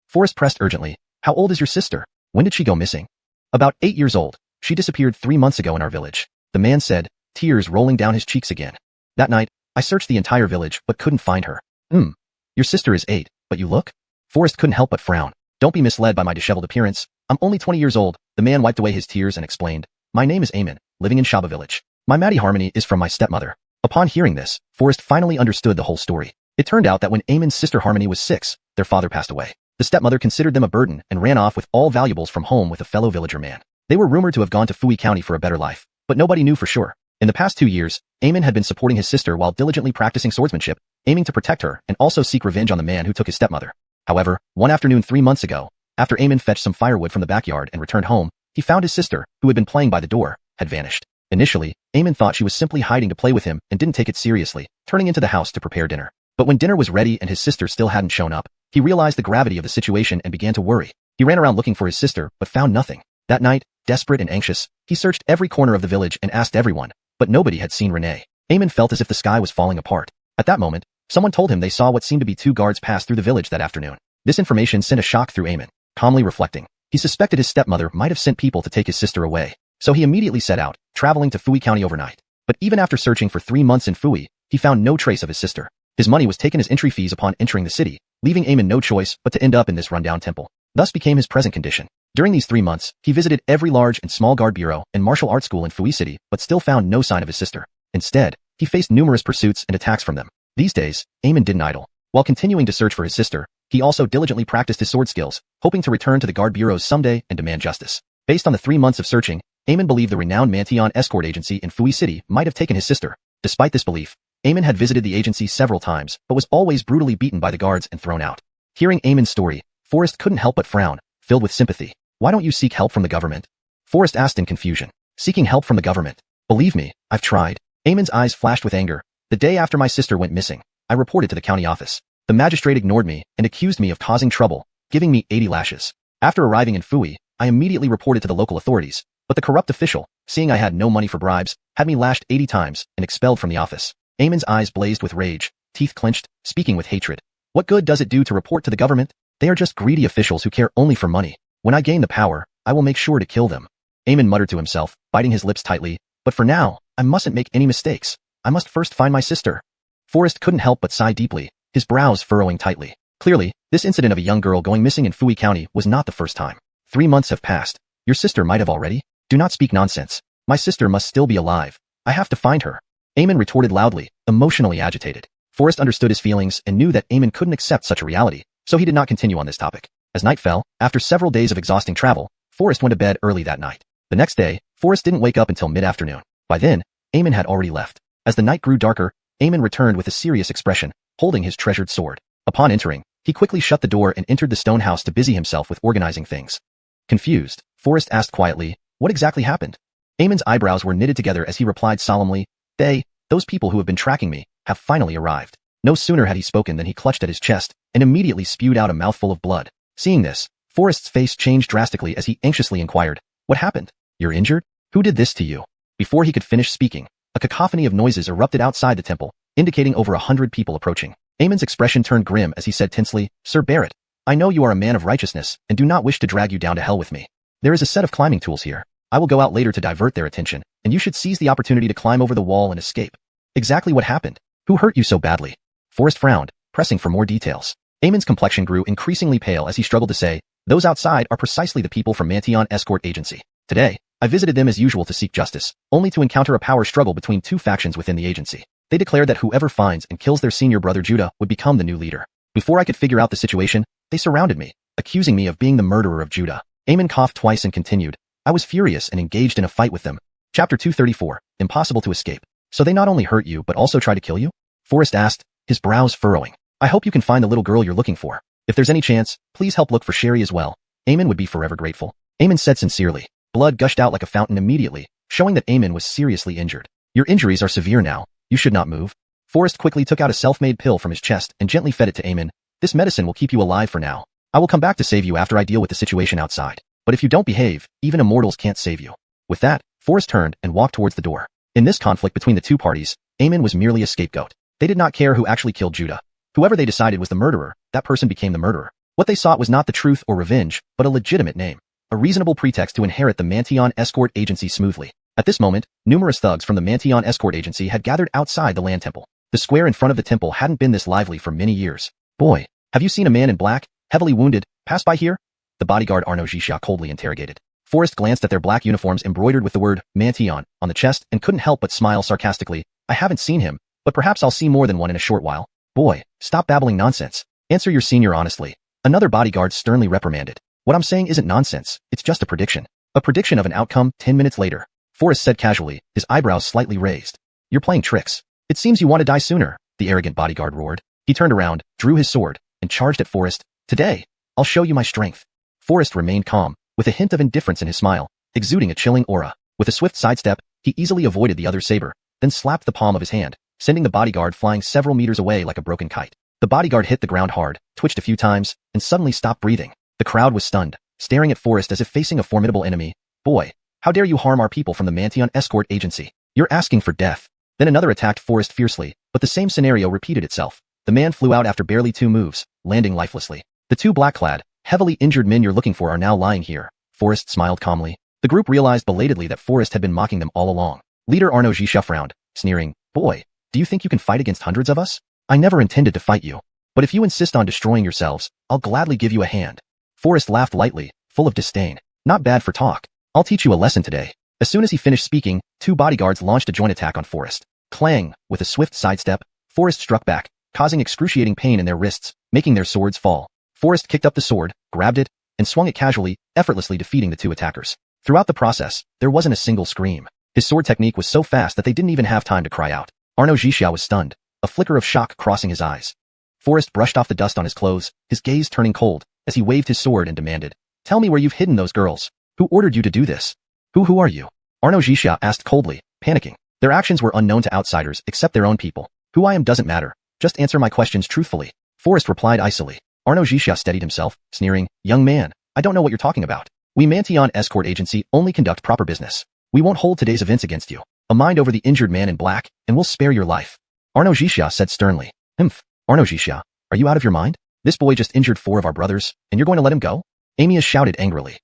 Forrest pressed urgently. How old is your sister? When did she go missing? About 8 years old. She disappeared 3 months ago in our village. The man said, tears rolling down his cheeks again. That night, I searched the entire village but couldn't find her. Your sister is 8, but you look? Forrest couldn't help but frown. Don't be misled by my disheveled appearance. I'm only 20 years old. The man wiped away his tears and explained, My name is Eamon, living in Shaba village. My Maddie Harmony is from my stepmother. Upon hearing this, Forrest finally understood the whole story. It turned out that when Eamon's sister Harmony was 6, their father passed away. The stepmother considered them a burden and ran off with all valuables from home with a fellow villager man. They were rumored to have gone to Fui County for a better life, but nobody knew for sure. In the past 2 years, Eamon had been supporting his sister while diligently practicing swordsmanship, aiming to protect her and also seek revenge on the man who took his stepmother. However, one afternoon 3 months ago, after Eamon fetched some firewood from the backyard and returned home, he found his sister, who had been playing by the door, had vanished. Initially, Eamon thought she was simply hiding to play with him and didn't take it seriously, turning into the house to prepare dinner. But when dinner was ready and his sister still hadn't shown up, he realized the gravity of the situation and began to worry. He ran around looking for his sister, but found nothing. That night, desperate and anxious, he searched every corner of the village and asked everyone, but nobody had seen Renee. Eamon felt as if the sky was falling apart. At that moment, someone told him they saw what seemed to be 2 guards pass through the village that afternoon. This information sent a shock through Eamon. Calmly reflecting, he suspected his stepmother might have sent people to take his sister away. So he immediately set out, traveling to Fui County overnight. But even after searching for 3 months in Fui, he found no trace of his sister. His money was taken as entry fees upon entering the city, leaving Eamon no choice but to end up in this rundown temple. Thus became his present condition. During these 3 months, he visited every large and small guard bureau and martial arts school in Fui City, but still found no sign of his sister. Instead, he faced numerous pursuits and attacks from them. These days, Eamon didn't idle. While continuing to search for his sister, he also diligently practiced his sword skills, hoping to return to the guard bureaus someday and demand justice. Based on the 3 months of searching, Eamon believed the renowned Mantion escort agency in Fui City might have taken his sister. Despite this belief, Eamon had visited the agency several times, but was always brutally beaten by the guards and thrown out. Hearing Eamon's story, Forrest couldn't help but frown, filled with sympathy. Why don't you seek help from the government? Forrest asked in confusion. Seeking help from the government? Believe me, I've tried. Eamon's eyes flashed with anger. The day after my sister went missing, I reported to the county office. The magistrate ignored me and accused me of causing trouble, giving me 80 lashes. After arriving in Fui, I immediately reported to the local authorities, But the corrupt official, seeing I had no money for bribes, had me lashed 80 times and expelled from the office. Eamon's eyes blazed with rage, teeth clenched, speaking with hatred. What good does it do to report to the government? They are just greedy officials who care only for money. When I gain the power, I will make sure to kill them. Eamon muttered to himself, biting his lips tightly. But for now, I mustn't make any mistakes. I must first find my sister. Forrest couldn't help but sigh deeply, his brows furrowing tightly. Clearly, this incident of a young girl going missing in Fui County was not the first time. 3 months have passed. Your sister might have already. Do not speak nonsense. My sister must still be alive. I have to find her. Eamon retorted loudly, emotionally agitated. Forrest understood his feelings and knew that Eamon couldn't accept such a reality, so he did not continue on this topic. As night fell, after several days of exhausting travel, Forrest went to bed early that night. The next day, Forrest didn't wake up until mid-afternoon. By then, Eamon had already left. As the night grew darker, Eamon returned with a serious expression, holding his treasured sword. Upon entering, he quickly shut the door and entered the stone house to busy himself with organizing things. Confused, Forrest asked quietly, what exactly happened? Eamon's eyebrows were knitted together as he replied solemnly, those people who have been tracking me, have finally arrived. No sooner had he spoken than he clutched at his chest and immediately spewed out a mouthful of blood. Seeing this, Forrest's face changed drastically as he anxiously inquired, what happened? You're injured? Who did this to you? Before he could finish speaking, a cacophony of noises erupted outside the temple, indicating over 100 people approaching. Eamon's expression turned grim as he said tensely, Sir Barrett, I know you are a man of righteousness and do not wish to drag you down to hell with me. There is a set of climbing tools here. I will go out later to divert their attention, and you should seize the opportunity to climb over the wall and escape. Exactly what happened? Who hurt you so badly? Forrest frowned, pressing for more details. Eamon's complexion grew increasingly pale as he struggled to say, those outside are precisely the people from Mantion Escort Agency. Today, I visited them as usual to seek justice, only to encounter a power struggle between 2 factions within the agency. They declared that whoever finds and kills their senior brother Judah would become the new leader. Before I could figure out the situation, they surrounded me, accusing me of being the murderer of Judah. Eamon coughed twice and continued, I was furious and engaged in a fight with them. Chapter 234, Impossible to Escape. So they not only hurt you but also try to kill you? Forrest asked, his brows furrowing. I hope you can find the little girl you're looking for. If there's any chance, please help look for Sherry as well. Eamon would be forever grateful. Eamon said sincerely. Blood gushed out like a fountain immediately, showing that Eamon was seriously injured. Your injuries are severe now. You should not move. Forrest quickly took out a self-made pill from his chest and gently fed it to Eamon. This medicine will keep you alive for now. I will come back to save you after I deal with the situation outside. But if you don't behave, even immortals can't save you. With that, Forrest turned and walked towards the door. In this conflict between the 2 parties, Eamon was merely a scapegoat. They did not care who actually killed Judah. Whoever they decided was the murderer, that person became the murderer. What they sought was not the truth or revenge, but a legitimate name. A reasonable pretext to inherit the Mantion Escort Agency smoothly. At this moment, numerous thugs from the Mantion Escort Agency had gathered outside the land temple. The square in front of the temple hadn't been this lively for many years. Boy, have you seen a man in black, heavily wounded, pass by here? The bodyguard Xuanhuan coldly interrogated. Forrest glanced at their black uniforms embroidered with the word Mantion on the chest and couldn't help but smile sarcastically. I haven't seen him, but perhaps I'll see more than one in a short while. Boy, stop babbling nonsense. Answer your senior honestly. Another bodyguard sternly reprimanded. What I'm saying isn't nonsense, it's just a prediction. A prediction of an outcome 10 minutes later. Forrest said casually, his eyebrows slightly raised. You're playing tricks. It seems you want to die sooner, the arrogant bodyguard roared. He turned around, drew his sword, and charged at Forrest. Today, I'll show you my strength. Forrest remained calm, with a hint of indifference in his smile, exuding a chilling aura. With a swift sidestep, he easily avoided the other's saber, then slapped the palm of his hand, sending the bodyguard flying several meters away like a broken kite. The bodyguard hit the ground hard, twitched a few times, and suddenly stopped breathing. The crowd was stunned, staring at Forrest as if facing a formidable enemy. Boy, how dare you harm our people from the Mantion Escort Agency? You're asking for death. Then another attacked Forrest fiercely, but the same scenario repeated itself. The man flew out after barely 2 moves, landing lifelessly. The 2 black-clad, heavily injured men you're looking for are now lying here. Forrest smiled calmly. The group realized belatedly that Forrest had been mocking them all along. Leader Xuanhuan frowned, sneering, Boy, do you think you can fight against hundreds of us? I never intended to fight you. But if you insist on destroying yourselves, I'll gladly give you a hand. Forrest laughed lightly, full of disdain. Not bad for talk. I'll teach you a lesson today. As soon as he finished speaking, 2 bodyguards launched a joint attack on Forrest. Clang! With a swift sidestep, Forrest struck back, causing excruciating pain in their wrists, making their swords fall. Forrest kicked up the sword, grabbed it, and swung it casually, effortlessly defeating the 2 attackers. Throughout the process, there wasn't a single scream. His sword technique was so fast that they didn't even have time to cry out. Xuanhuan was stunned, a flicker of shock crossing his eyes. Forrest brushed off the dust on his clothes, his gaze turning cold, as he waved his sword and demanded, Tell me where you've hidden those girls. Who ordered you to do this? Who are you? Xuanhuan asked coldly, panicking. Their actions were unknown to outsiders except their own people. Who I am doesn't matter. Just answer my questions truthfully. Forrest replied icily. Xuanhuan steadied himself, sneering, Young man, I don't know what you're talking about. We Mantion escort agency only conduct proper business. We won't hold today's events against you. A mind over the injured man in black, and we'll spare your life. Arno Xiuxian said sternly. Arno Xiuxian, are you out of your mind? This boy just injured 4 of our brothers, and you're going to let him go? Amias shouted angrily.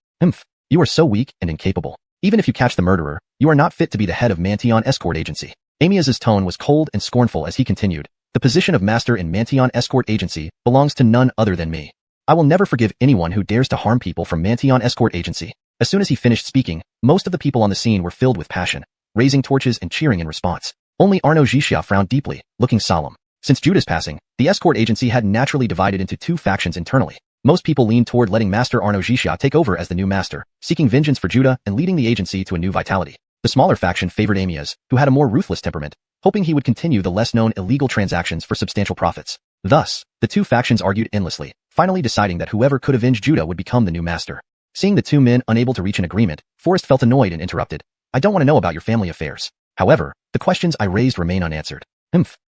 You are so weak and incapable. Even if you catch the murderer, you are not fit to be the head of Mantion escort agency. Amias's tone was cold and scornful as he continued. The position of master in Mantion escort agency belongs to none other than me. I will never forgive anyone who dares to harm people from Mantion escort agency. As soon as he finished speaking, most of the people on the scene were filled with passion, raising torches and cheering in response. Only Arno Xiuxian frowned deeply, looking solemn. Since Judah's passing, the escort agency had naturally divided into 2 factions internally. Most people leaned toward letting Master Arno Xiuxian take over as the new master, seeking vengeance for Judah and leading the agency to a new vitality. The smaller faction favored Amias, who had a more ruthless temperament, hoping he would continue the less-known illegal transactions for substantial profits. Thus, the 2 factions argued endlessly, finally deciding that whoever could avenge Judah would become the new master. Seeing the 2 men unable to reach an agreement, Forrest felt annoyed and interrupted. I don't want to know about your family affairs. However, the questions I raised remain unanswered.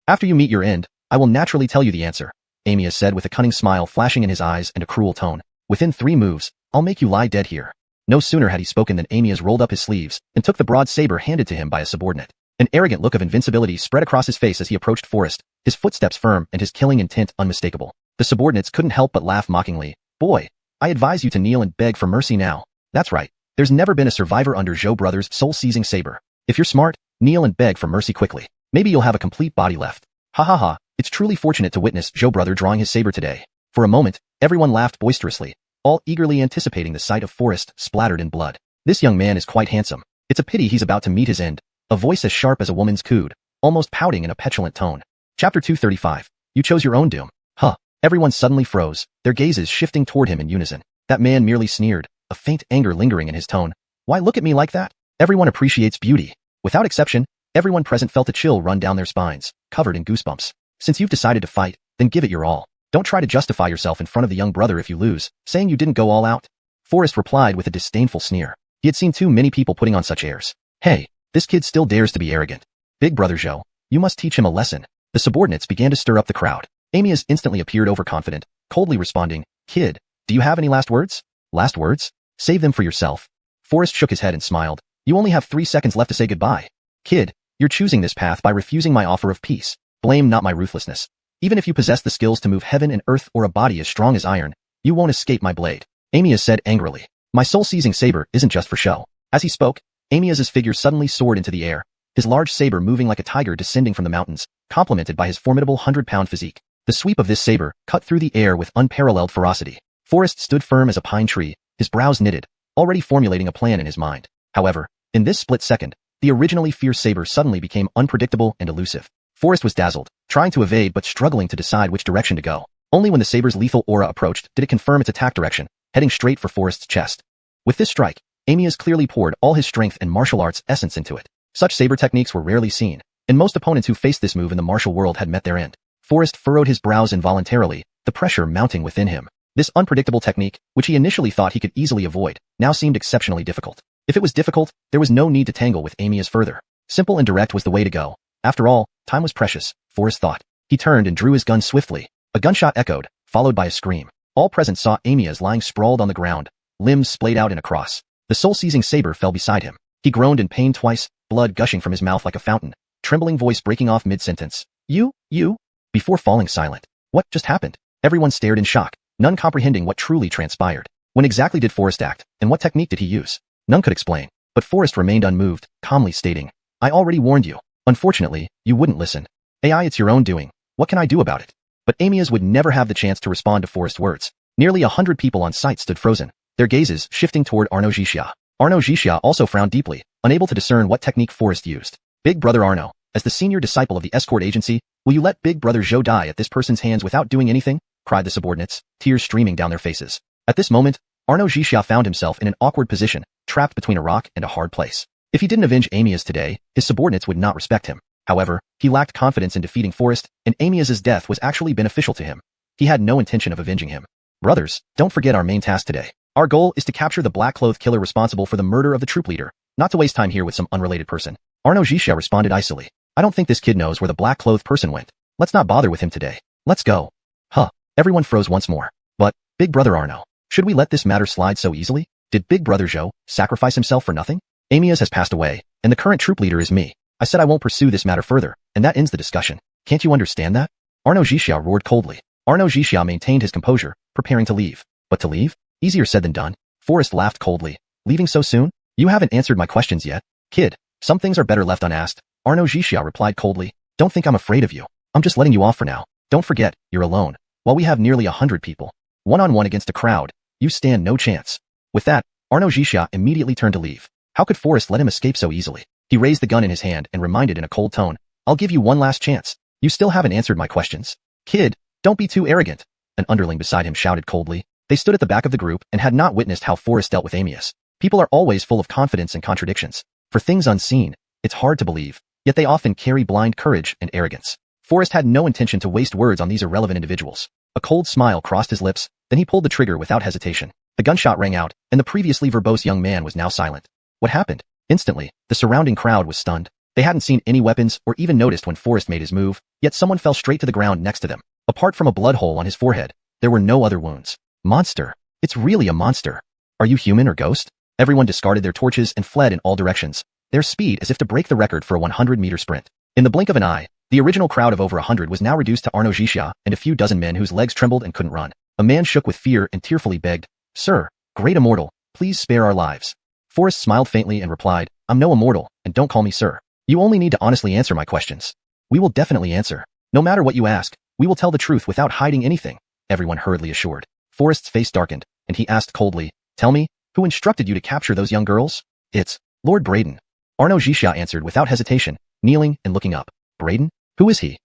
After you meet your end, I will naturally tell you the answer, Amias said with a cunning smile flashing in his eyes and a cruel tone. Within 3 moves, I'll make you lie dead here. No sooner had he spoken than Amias rolled up his sleeves and took the broad saber handed to him by a subordinate. An arrogant look of invincibility spread across his face as he approached Forrest, his footsteps firm and his killing intent unmistakable. The subordinates couldn't help but laugh mockingly. Boy, I advise you to kneel and beg for mercy now. That's right. There's never been a survivor under Zhou brothers' soul-seizing saber. If you're smart, kneel and beg for mercy quickly. Maybe you'll have a complete body left. Ha ha ha, it's truly fortunate to witness Zhou brother drawing his saber today. For a moment, everyone laughed boisterously, all eagerly anticipating the sight of Forrest splattered in blood. This young man is quite handsome. It's a pity he's about to meet his end. A voice as sharp as a woman's cooed, almost pouting in a petulant tone. Chapter 235. You chose your own doom. Huh. Everyone suddenly froze, their gazes shifting toward him in unison. That man merely sneered, a faint anger lingering in his tone. Why look at me like that? Everyone appreciates beauty. Without exception, everyone present felt a chill run down their spines, covered in goosebumps. Since you've decided to fight, then give it your all. Don't try to justify yourself in front of the young brother if you lose, saying you didn't go all out. Forrest replied with a disdainful sneer. He had seen too many people putting on such airs. Hey, this kid still dares to be arrogant. Big brother Zhou, you must teach him a lesson. The subordinates began to stir up the crowd. Amias instantly appeared overconfident, coldly responding, Kid, do you have any last words? Last words? Save them for yourself. Forrest shook his head and smiled. You only have 3 seconds left to say goodbye. Kid, you're choosing this path by refusing my offer of peace. Blame not my ruthlessness. Even if you possess the skills to move heaven and earth or a body as strong as iron, you won't escape my blade. Amias said angrily. My soul-seizing saber isn't just for show. As he spoke, Amias's figure suddenly soared into the air, his large saber moving like a tiger descending from the mountains, complemented by his formidable 100-pound physique. The sweep of this saber cut through the air with unparalleled ferocity. Forrest stood firm as a pine tree, his brows knitted, already formulating a plan in his mind. However, in this split second, the originally fierce saber suddenly became unpredictable and elusive. Forrest was dazzled, trying to evade but struggling to decide which direction to go. Only when the saber's lethal aura approached did it confirm its attack direction, heading straight for Forrest's chest. With this strike, Amias clearly poured all his strength and martial arts essence into it. Such saber techniques were rarely seen, and most opponents who faced this move in the martial world had met their end. Forrest furrowed his brows involuntarily, the pressure mounting within him. This unpredictable technique, which he initially thought he could easily avoid, now seemed exceptionally difficult. If it was difficult, there was no need to tangle with Amias further. Simple and direct was the way to go. After all, time was precious, Forrest thought. He turned and drew his gun swiftly. A gunshot echoed, followed by a scream. All present saw Amias lying sprawled on the ground, limbs splayed out in a cross. The soul-seizing saber fell beside him. He groaned in pain twice, blood gushing from his mouth like a fountain, trembling voice breaking off mid-sentence. You? Before falling silent. What just happened? Everyone stared in shock, none comprehending what truly transpired. When exactly did Forrest act, and what technique did he use? None could explain, but Forrest remained unmoved, calmly stating, I already warned you. Unfortunately, you wouldn't listen. AI, it's your own doing. What can I do about it? But Amias would never have the chance to respond to Forrest's words. Nearly 100 people on site stood frozen, their gazes shifting toward Arno Xiuxian. Arno Xiuxian also frowned deeply, unable to discern what technique Forrest used. Big brother Arno, as the senior disciple of the escort agency, will you let big brother Zhou die at this person's hands without doing anything? Cried the subordinates, tears streaming down their faces. At this moment, Arno Xiuxian found himself in an awkward position, trapped between a rock and a hard place. If he didn't avenge Amias today, his subordinates would not respect him. However, he lacked confidence in defeating Forrest, and Amias's death was actually beneficial to him. He had no intention of avenging him. Brothers, don't forget our main task today. Our goal is to capture the black-clothed killer responsible for the murder of the troop leader, not to waste time here with some unrelated person. Arno Xiuxian responded icily. I don't think this kid knows where the black-clothed person went. Let's not bother with him today. Let's go. Huh. Everyone froze once more. But, big brother Arno, should we let this matter slide so easily? Did Big Brother Zhou sacrifice himself for nothing? Amias has passed away, and the current troop leader is me. I said I won't pursue this matter further, and that ends the discussion. Can't you understand that? Arno Xixia roared coldly. Arno Xixia maintained his composure, preparing to leave. But to leave? Easier said than done. Forrest laughed coldly. Leaving so soon? You haven't answered my questions yet. Kid, some things are better left unasked. Arno Xixia replied coldly. Don't think I'm afraid of you. I'm just letting you off for now. Don't forget, you're alone. While we have nearly 100 people, one-on-one against a crowd, you stand no chance. With that, Arno Xixia immediately turned to leave. How could Forrest let him escape so easily? He raised the gun in his hand and reminded in a cold tone, I'll give you one last chance. You still haven't answered my questions. Kid, don't be too arrogant. An underling beside him shouted coldly. They stood at the back of the group and had not witnessed how Forrest dealt with Amias. People are always full of confidence and contradictions. For things unseen, it's hard to believe, yet they often carry blind courage and arrogance. Forrest had no intention to waste words on these irrelevant individuals. A cold smile crossed his lips, then he pulled the trigger without hesitation. The gunshot rang out, and the previously verbose young man was now silent. What happened? Instantly, the surrounding crowd was stunned. They hadn't seen any weapons or even noticed when Forrest made his move, yet someone fell straight to the ground next to them. Apart from a blood hole on his forehead, there were no other wounds. Monster. It's really a monster. Are you human or ghost? Everyone discarded their torches and fled in all directions, their speed as if to break the record for a 100-meter sprint. In the blink of an eye, the original crowd of over 100 was now reduced to Arno Xixia and a few dozen men whose legs trembled and couldn't run. A man shook with fear and tearfully begged, Sir, great immortal, please spare our lives. Forrest smiled faintly and replied, I'm no immortal, and don't call me sir. You only need to honestly answer my questions. We will definitely answer. No matter what you ask, we will tell the truth without hiding anything, everyone hurriedly assured. Forrest's face darkened, and he asked coldly, Tell me, who instructed you to capture those young girls? It's Lord Braden. Arno Xixia answered without hesitation, kneeling and looking up. Braden? Who is he?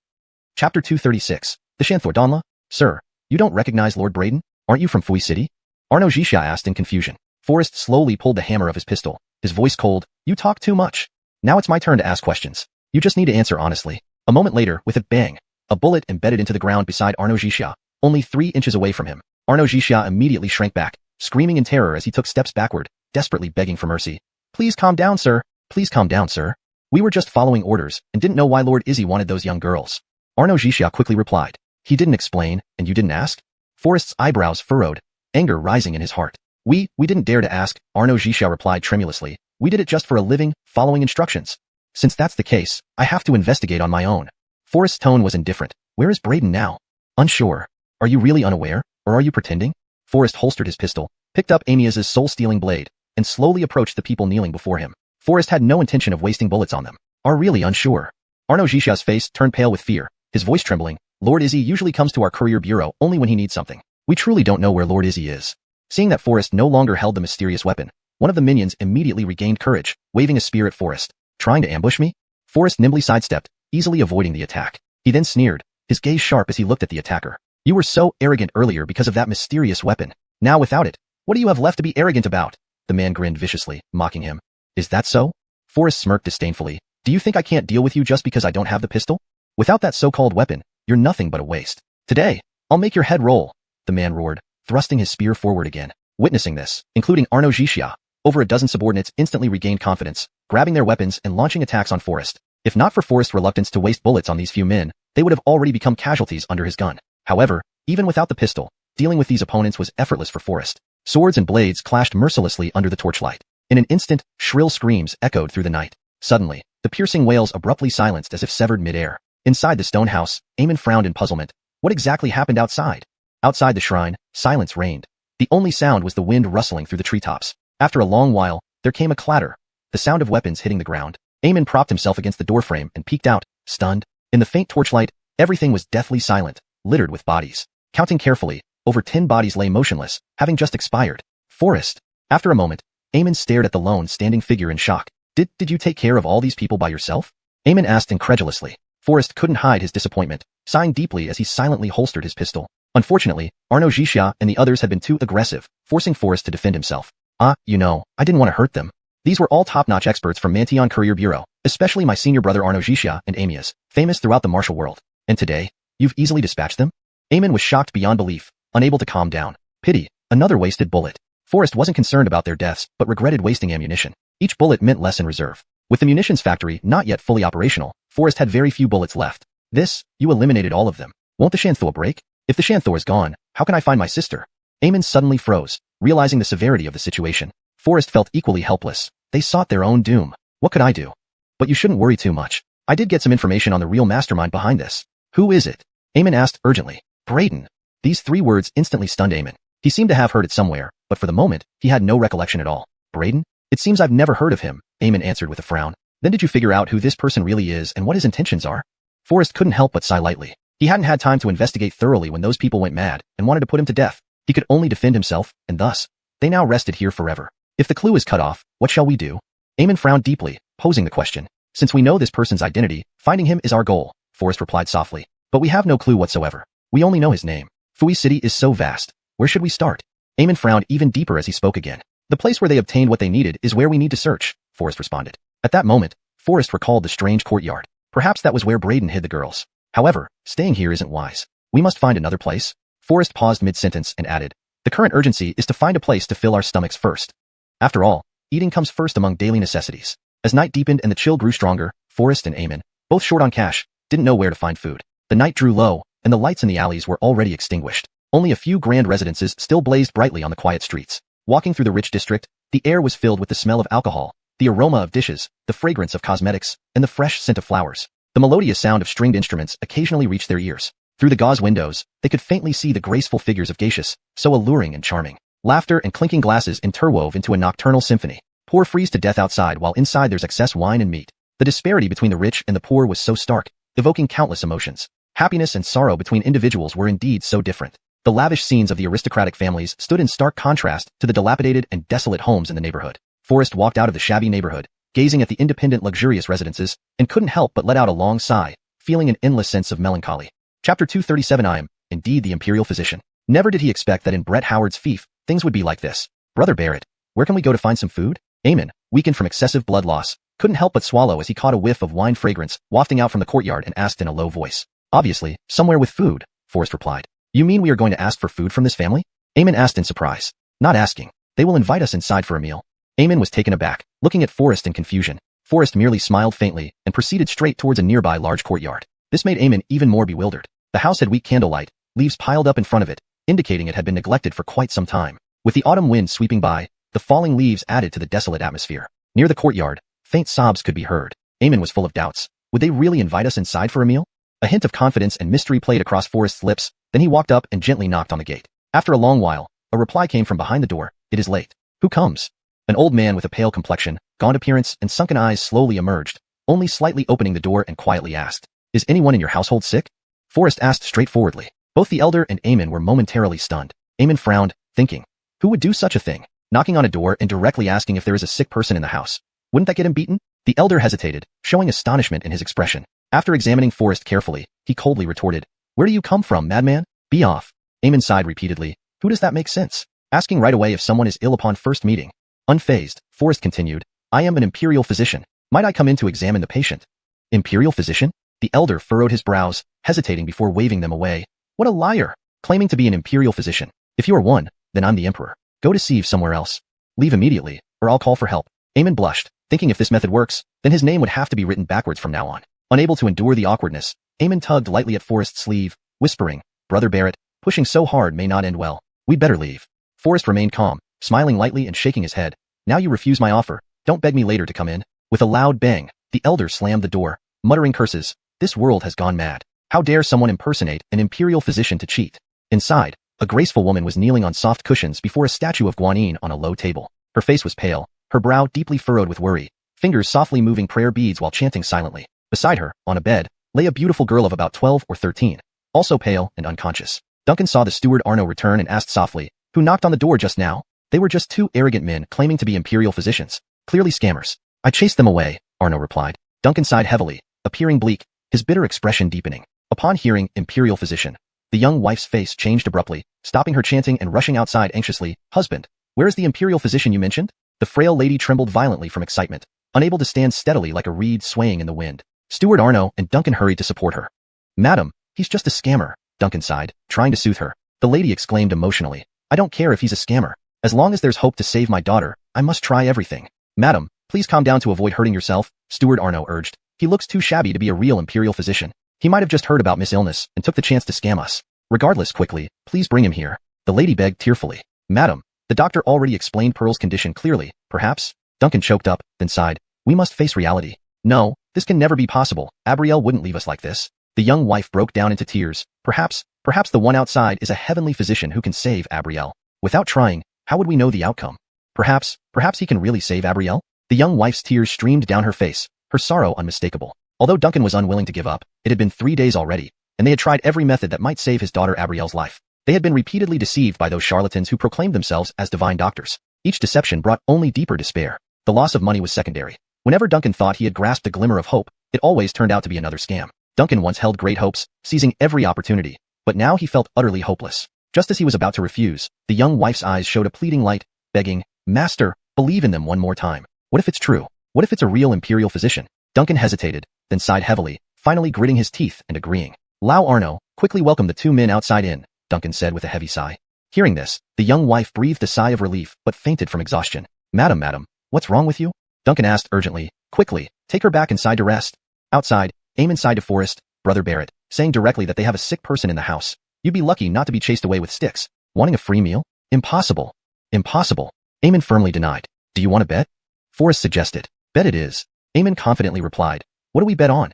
Chapter 236. The Shanthor Donla? Sir, you don't recognize Lord Braden? Aren't you from Fui City? Arno Xixia asked in confusion. Forrest slowly pulled the hammer of his pistol, his voice cold. You talk too much. Now it's my turn to ask questions. You just need to answer honestly. A moment later, with a bang, a bullet embedded into the ground beside Arno Xixia, only 3 inches away from him. Arno Xixia immediately shrank back, screaming in terror as he took steps backward, desperately begging for mercy. Please calm down, sir. Please calm down, sir. We were just following orders and didn't know why Lord Izzy wanted those young girls. Arno Xixia quickly replied. He didn't explain, and you didn't ask? Forrest's eyebrows furrowed, anger rising in his heart. We didn't dare to ask, Arno Xixia replied tremulously. We did it just for a living, following instructions. Since that's the case, I have to investigate on my own. Forrest's tone was indifferent. Where is Braden now? Unsure. Are you really unaware, or are you pretending? Forrest holstered his pistol, picked up Amias's soul-stealing blade, and slowly approached the people kneeling before him. Forrest had no intention of wasting bullets on them. Are really unsure. Arno Xixia's face turned pale with fear, his voice trembling. Lord Izzy usually comes to our courier bureau only when he needs something. We truly don't know where Lord Izzy is. Seeing that Forrest no longer held the mysterious weapon, one of the minions immediately regained courage, waving a spear at Forrest. Trying to ambush me? Forrest nimbly sidestepped, easily avoiding the attack. He then sneered, his gaze sharp as he looked at the attacker. You were so arrogant earlier because of that mysterious weapon. Now without it, what do you have left to be arrogant about? The man grinned viciously, mocking him. Is that so? Forrest smirked disdainfully. Do you think I can't deal with you just because I don't have the pistol? Without that so-called weapon, you're nothing but a waste. Today, I'll make your head roll, the man roared, thrusting his spear forward again. Witnessing this, including Arno Xixia, over a dozen subordinates instantly regained confidence, grabbing their weapons and launching attacks on Forrest. If not for Forrest's reluctance to waste bullets on these few men, they would have already become casualties under his gun. However, even without the pistol, dealing with these opponents was effortless for Forrest. Swords and blades clashed mercilessly under the torchlight. In an instant, shrill screams echoed through the night. Suddenly, the piercing wails abruptly silenced as if severed mid-air. Inside the stone house, Eamon frowned in puzzlement. What exactly happened outside? Outside the shrine, silence reigned. The only sound was the wind rustling through the treetops. After a long while, there came a clatter, the sound of weapons hitting the ground. Eamon propped himself against the doorframe and peeked out, stunned. In the faint torchlight, everything was deathly silent, littered with bodies. Counting carefully, over 10 bodies lay motionless, having just expired. Forrest. After a moment, Eamon stared at the lone standing figure in shock. Did you take care of all these people by yourself? Eamon asked incredulously. Forrest couldn't hide his disappointment, sighing deeply as he silently holstered his pistol. Unfortunately, Arno Xixia and the others had been too aggressive, forcing Forrest to defend himself. I didn't want to hurt them. These were all top-notch experts from Mantion Courier Bureau, especially my senior brother Arno Xixia and Amias, famous throughout the martial world. And today, you've easily dispatched them? Eamon was shocked beyond belief, unable to calm down. Pity, another wasted bullet. Forrest wasn't concerned about their deaths, but regretted wasting ammunition. Each bullet meant less in reserve. With the munitions factory not yet fully operational, Forrest had very few bullets left. You eliminated all of them. Won't the Shanthor break? If the Shanthor is gone, how can I find my sister? Eamon suddenly froze, Realizing the severity of the situation, Forrest felt equally helpless. They sought their own doom. What could I do? But you shouldn't worry too much. I did get some information on the real mastermind behind this. Who is it? Eamon asked urgently. Braden. These 3 words instantly stunned Eamon. He seemed to have heard it somewhere, but for the moment, he had no recollection at all. Braden? It seems I've never heard of him, Eamon answered with a frown. Then did you figure out who this person really is and what his intentions are? Forrest couldn't help but sigh lightly. He hadn't had time to investigate thoroughly when those people went mad and wanted to put him to death. He could only defend himself, and thus, they now rested here forever. If the clue is cut off, what shall we do? Eamon frowned deeply, posing the question. Since we know this person's identity, finding him is our goal, Forrest replied softly. But we have no clue whatsoever. We only know his name. Fui City is so vast. Where should we start? Eamon frowned even deeper as he spoke again. The place where they obtained what they needed is where we need to search, Forrest responded. At that moment, Forrest recalled the strange courtyard. Perhaps that was where Braden hid the girls. However, staying here isn't wise. We must find another place. Forrest paused mid-sentence and added, the current urgency is to find a place to fill our stomachs first. After all, eating comes first among daily necessities. As night deepened and the chill grew stronger, Forrest and Eamon, both short on cash, didn't know where to find food. The night drew low, and the lights in the alleys were already extinguished. Only a few grand residences still blazed brightly on the quiet streets. Walking through the rich district, the air was filled with the smell of alcohol, the aroma of dishes, the fragrance of cosmetics, and the fresh scent of flowers. The melodious sound of stringed instruments occasionally reached their ears. Through the gauze windows, they could faintly see the graceful figures of geishas, so alluring and charming. Laughter and clinking glasses interwove into a nocturnal symphony. Poor freeze to death outside while inside there's excess wine and meat. The disparity between the rich and the poor was so stark, evoking countless emotions. Happiness and sorrow between individuals were indeed so different. The lavish scenes of the aristocratic families stood in stark contrast to the dilapidated and desolate homes in the neighborhood. Forrest walked out of the shabby neighborhood, gazing at the independent luxurious residences, and couldn't help but let out a long sigh, feeling an endless sense of melancholy. Chapter 237 I am, indeed the imperial physician. Never did he expect that in Brett Howard's fief, things would be like this. Brother Barrett, where can we go to find some food? Eamon, weakened from excessive blood loss, couldn't help but swallow as he caught a whiff of wine fragrance wafting out from the courtyard and asked in a low voice. Obviously, somewhere with food, Forrest replied. You mean we are going to ask for food from this family? Eamon asked in surprise. Not asking. They will invite us inside for a meal. Eamon was taken aback, looking at Forrest in confusion. Forrest merely smiled faintly and proceeded straight towards a nearby large courtyard. This made Eamon even more bewildered. The house had weak candlelight, leaves piled up in front of it, indicating it had been neglected for quite some time. With the autumn wind sweeping by, the falling leaves added to the desolate atmosphere. Near the courtyard, faint sobs could be heard. Eamon was full of doubts. Would they really invite us inside for a meal? A hint of confidence and mystery played across Forrest's lips, then he walked up and gently knocked on the gate. After a long while, a reply came from behind the door. It is late. Who comes? An old man with a pale complexion, gaunt appearance, and sunken eyes slowly emerged, only slightly opening the door and quietly asked, Is anyone in your household sick? Forrest asked straightforwardly. Both the elder and Eamon were momentarily stunned. Eamon frowned, thinking, who would do such a thing? Knocking on a door and directly asking if there is a sick person in the house. Wouldn't that get him beaten? The elder hesitated, showing astonishment in his expression. After examining Forrest carefully, he coldly retorted, Where do you come from, madman? Be off. Eamon sighed repeatedly. Who does that make sense? Asking right away if someone is ill upon first meeting. Unfazed, Forrest continued, I am an imperial physician. Might I come in to examine the patient? Imperial physician? The elder furrowed his brows, hesitating before waving them away. What a liar! Claiming to be an imperial physician. If you are one, then I'm the emperor. Go to sieve somewhere else. Leave immediately, or I'll call for help. Eamon blushed, thinking if this method works, then his name would have to be written backwards from now on. Unable to endure the awkwardness, Eamon tugged lightly at Forrest's sleeve, whispering, Brother Barrett, pushing so hard may not end well. We'd better leave. Forrest remained calm, smiling lightly and shaking his head. Now you refuse my offer. Don't beg me later to come in. With a loud bang, the elder slammed the door, muttering curses. This world has gone mad. How dare someone impersonate an imperial physician to cheat? Inside, a graceful woman was kneeling on soft cushions before a statue of Guanyin on a low table. Her face was pale, her brow deeply furrowed with worry, fingers softly moving prayer beads while chanting silently. Beside her, on a bed, lay a beautiful girl of about 12 or 13, also pale and unconscious. Duncan saw the steward Arno return and asked softly, Who knocked on the door just now? They were just 2 arrogant men claiming to be imperial physicians. Clearly scammers. I chased them away, Arno replied. Duncan sighed heavily, appearing bleak, his bitter expression deepening. Upon hearing imperial physician, the young wife's face changed abruptly, stopping her chanting and rushing outside anxiously. Husband, where is the imperial physician you mentioned? The frail lady trembled violently from excitement, unable to stand steadily like a reed swaying in the wind. Steward Arno and Duncan hurried to support her. Madam, he's just a scammer, Duncan sighed, trying to soothe her. The lady exclaimed emotionally, I don't care if he's a scammer. As long as there's hope to save my daughter, I must try everything. Madam, please calm down to avoid hurting yourself, Steward Arno urged. He looks too shabby to be a real imperial physician. He might have just heard about Miss Illness and took the chance to scam us. Regardless, quickly, please bring him here. The lady begged tearfully. Madam, The doctor already explained Pearl's condition clearly, perhaps? Duncan choked up, then sighed. We must face reality. No, this can never be possible. Abrielle wouldn't leave us like this. The young wife broke down into tears. Perhaps the one outside is a heavenly physician who can save Abrielle. Without trying, how would we know the outcome? Perhaps he can really save Abrielle? The young wife's tears streamed down her face, her sorrow unmistakable. Although Duncan was unwilling to give up, it had been 3 days already, and they had tried every method that might save his daughter Abrielle's life. They had been repeatedly deceived by those charlatans who proclaimed themselves as divine doctors. Each deception brought only deeper despair. The loss of money was secondary. Whenever Duncan thought he had grasped a glimmer of hope, it always turned out to be another scam. Duncan once held great hopes, seizing every opportunity, but now he felt utterly hopeless. Just as he was about to refuse, the young wife's eyes showed a pleading light, begging, Master, believe in them one more time. What if it's true? What if it's a real imperial physician? Duncan hesitated, then sighed heavily, finally gritting his teeth and agreeing. Lao Arno, quickly welcome the 2 men outside in, Duncan said with a heavy sigh. Hearing this, the young wife breathed a sigh of relief but fainted from exhaustion. Madam, what's wrong with you? Duncan asked urgently. Quickly, take her back inside to rest. Outside, Eamon sighed to Forrest, Brother Barrett, saying directly that they have a sick person in the house. You'd be lucky not to be chased away with sticks. Wanting a free meal? Impossible. Impossible. Eamon firmly denied. Do you want to bet? Forrest suggested. Bet it is. Eamon confidently replied. What do we bet on?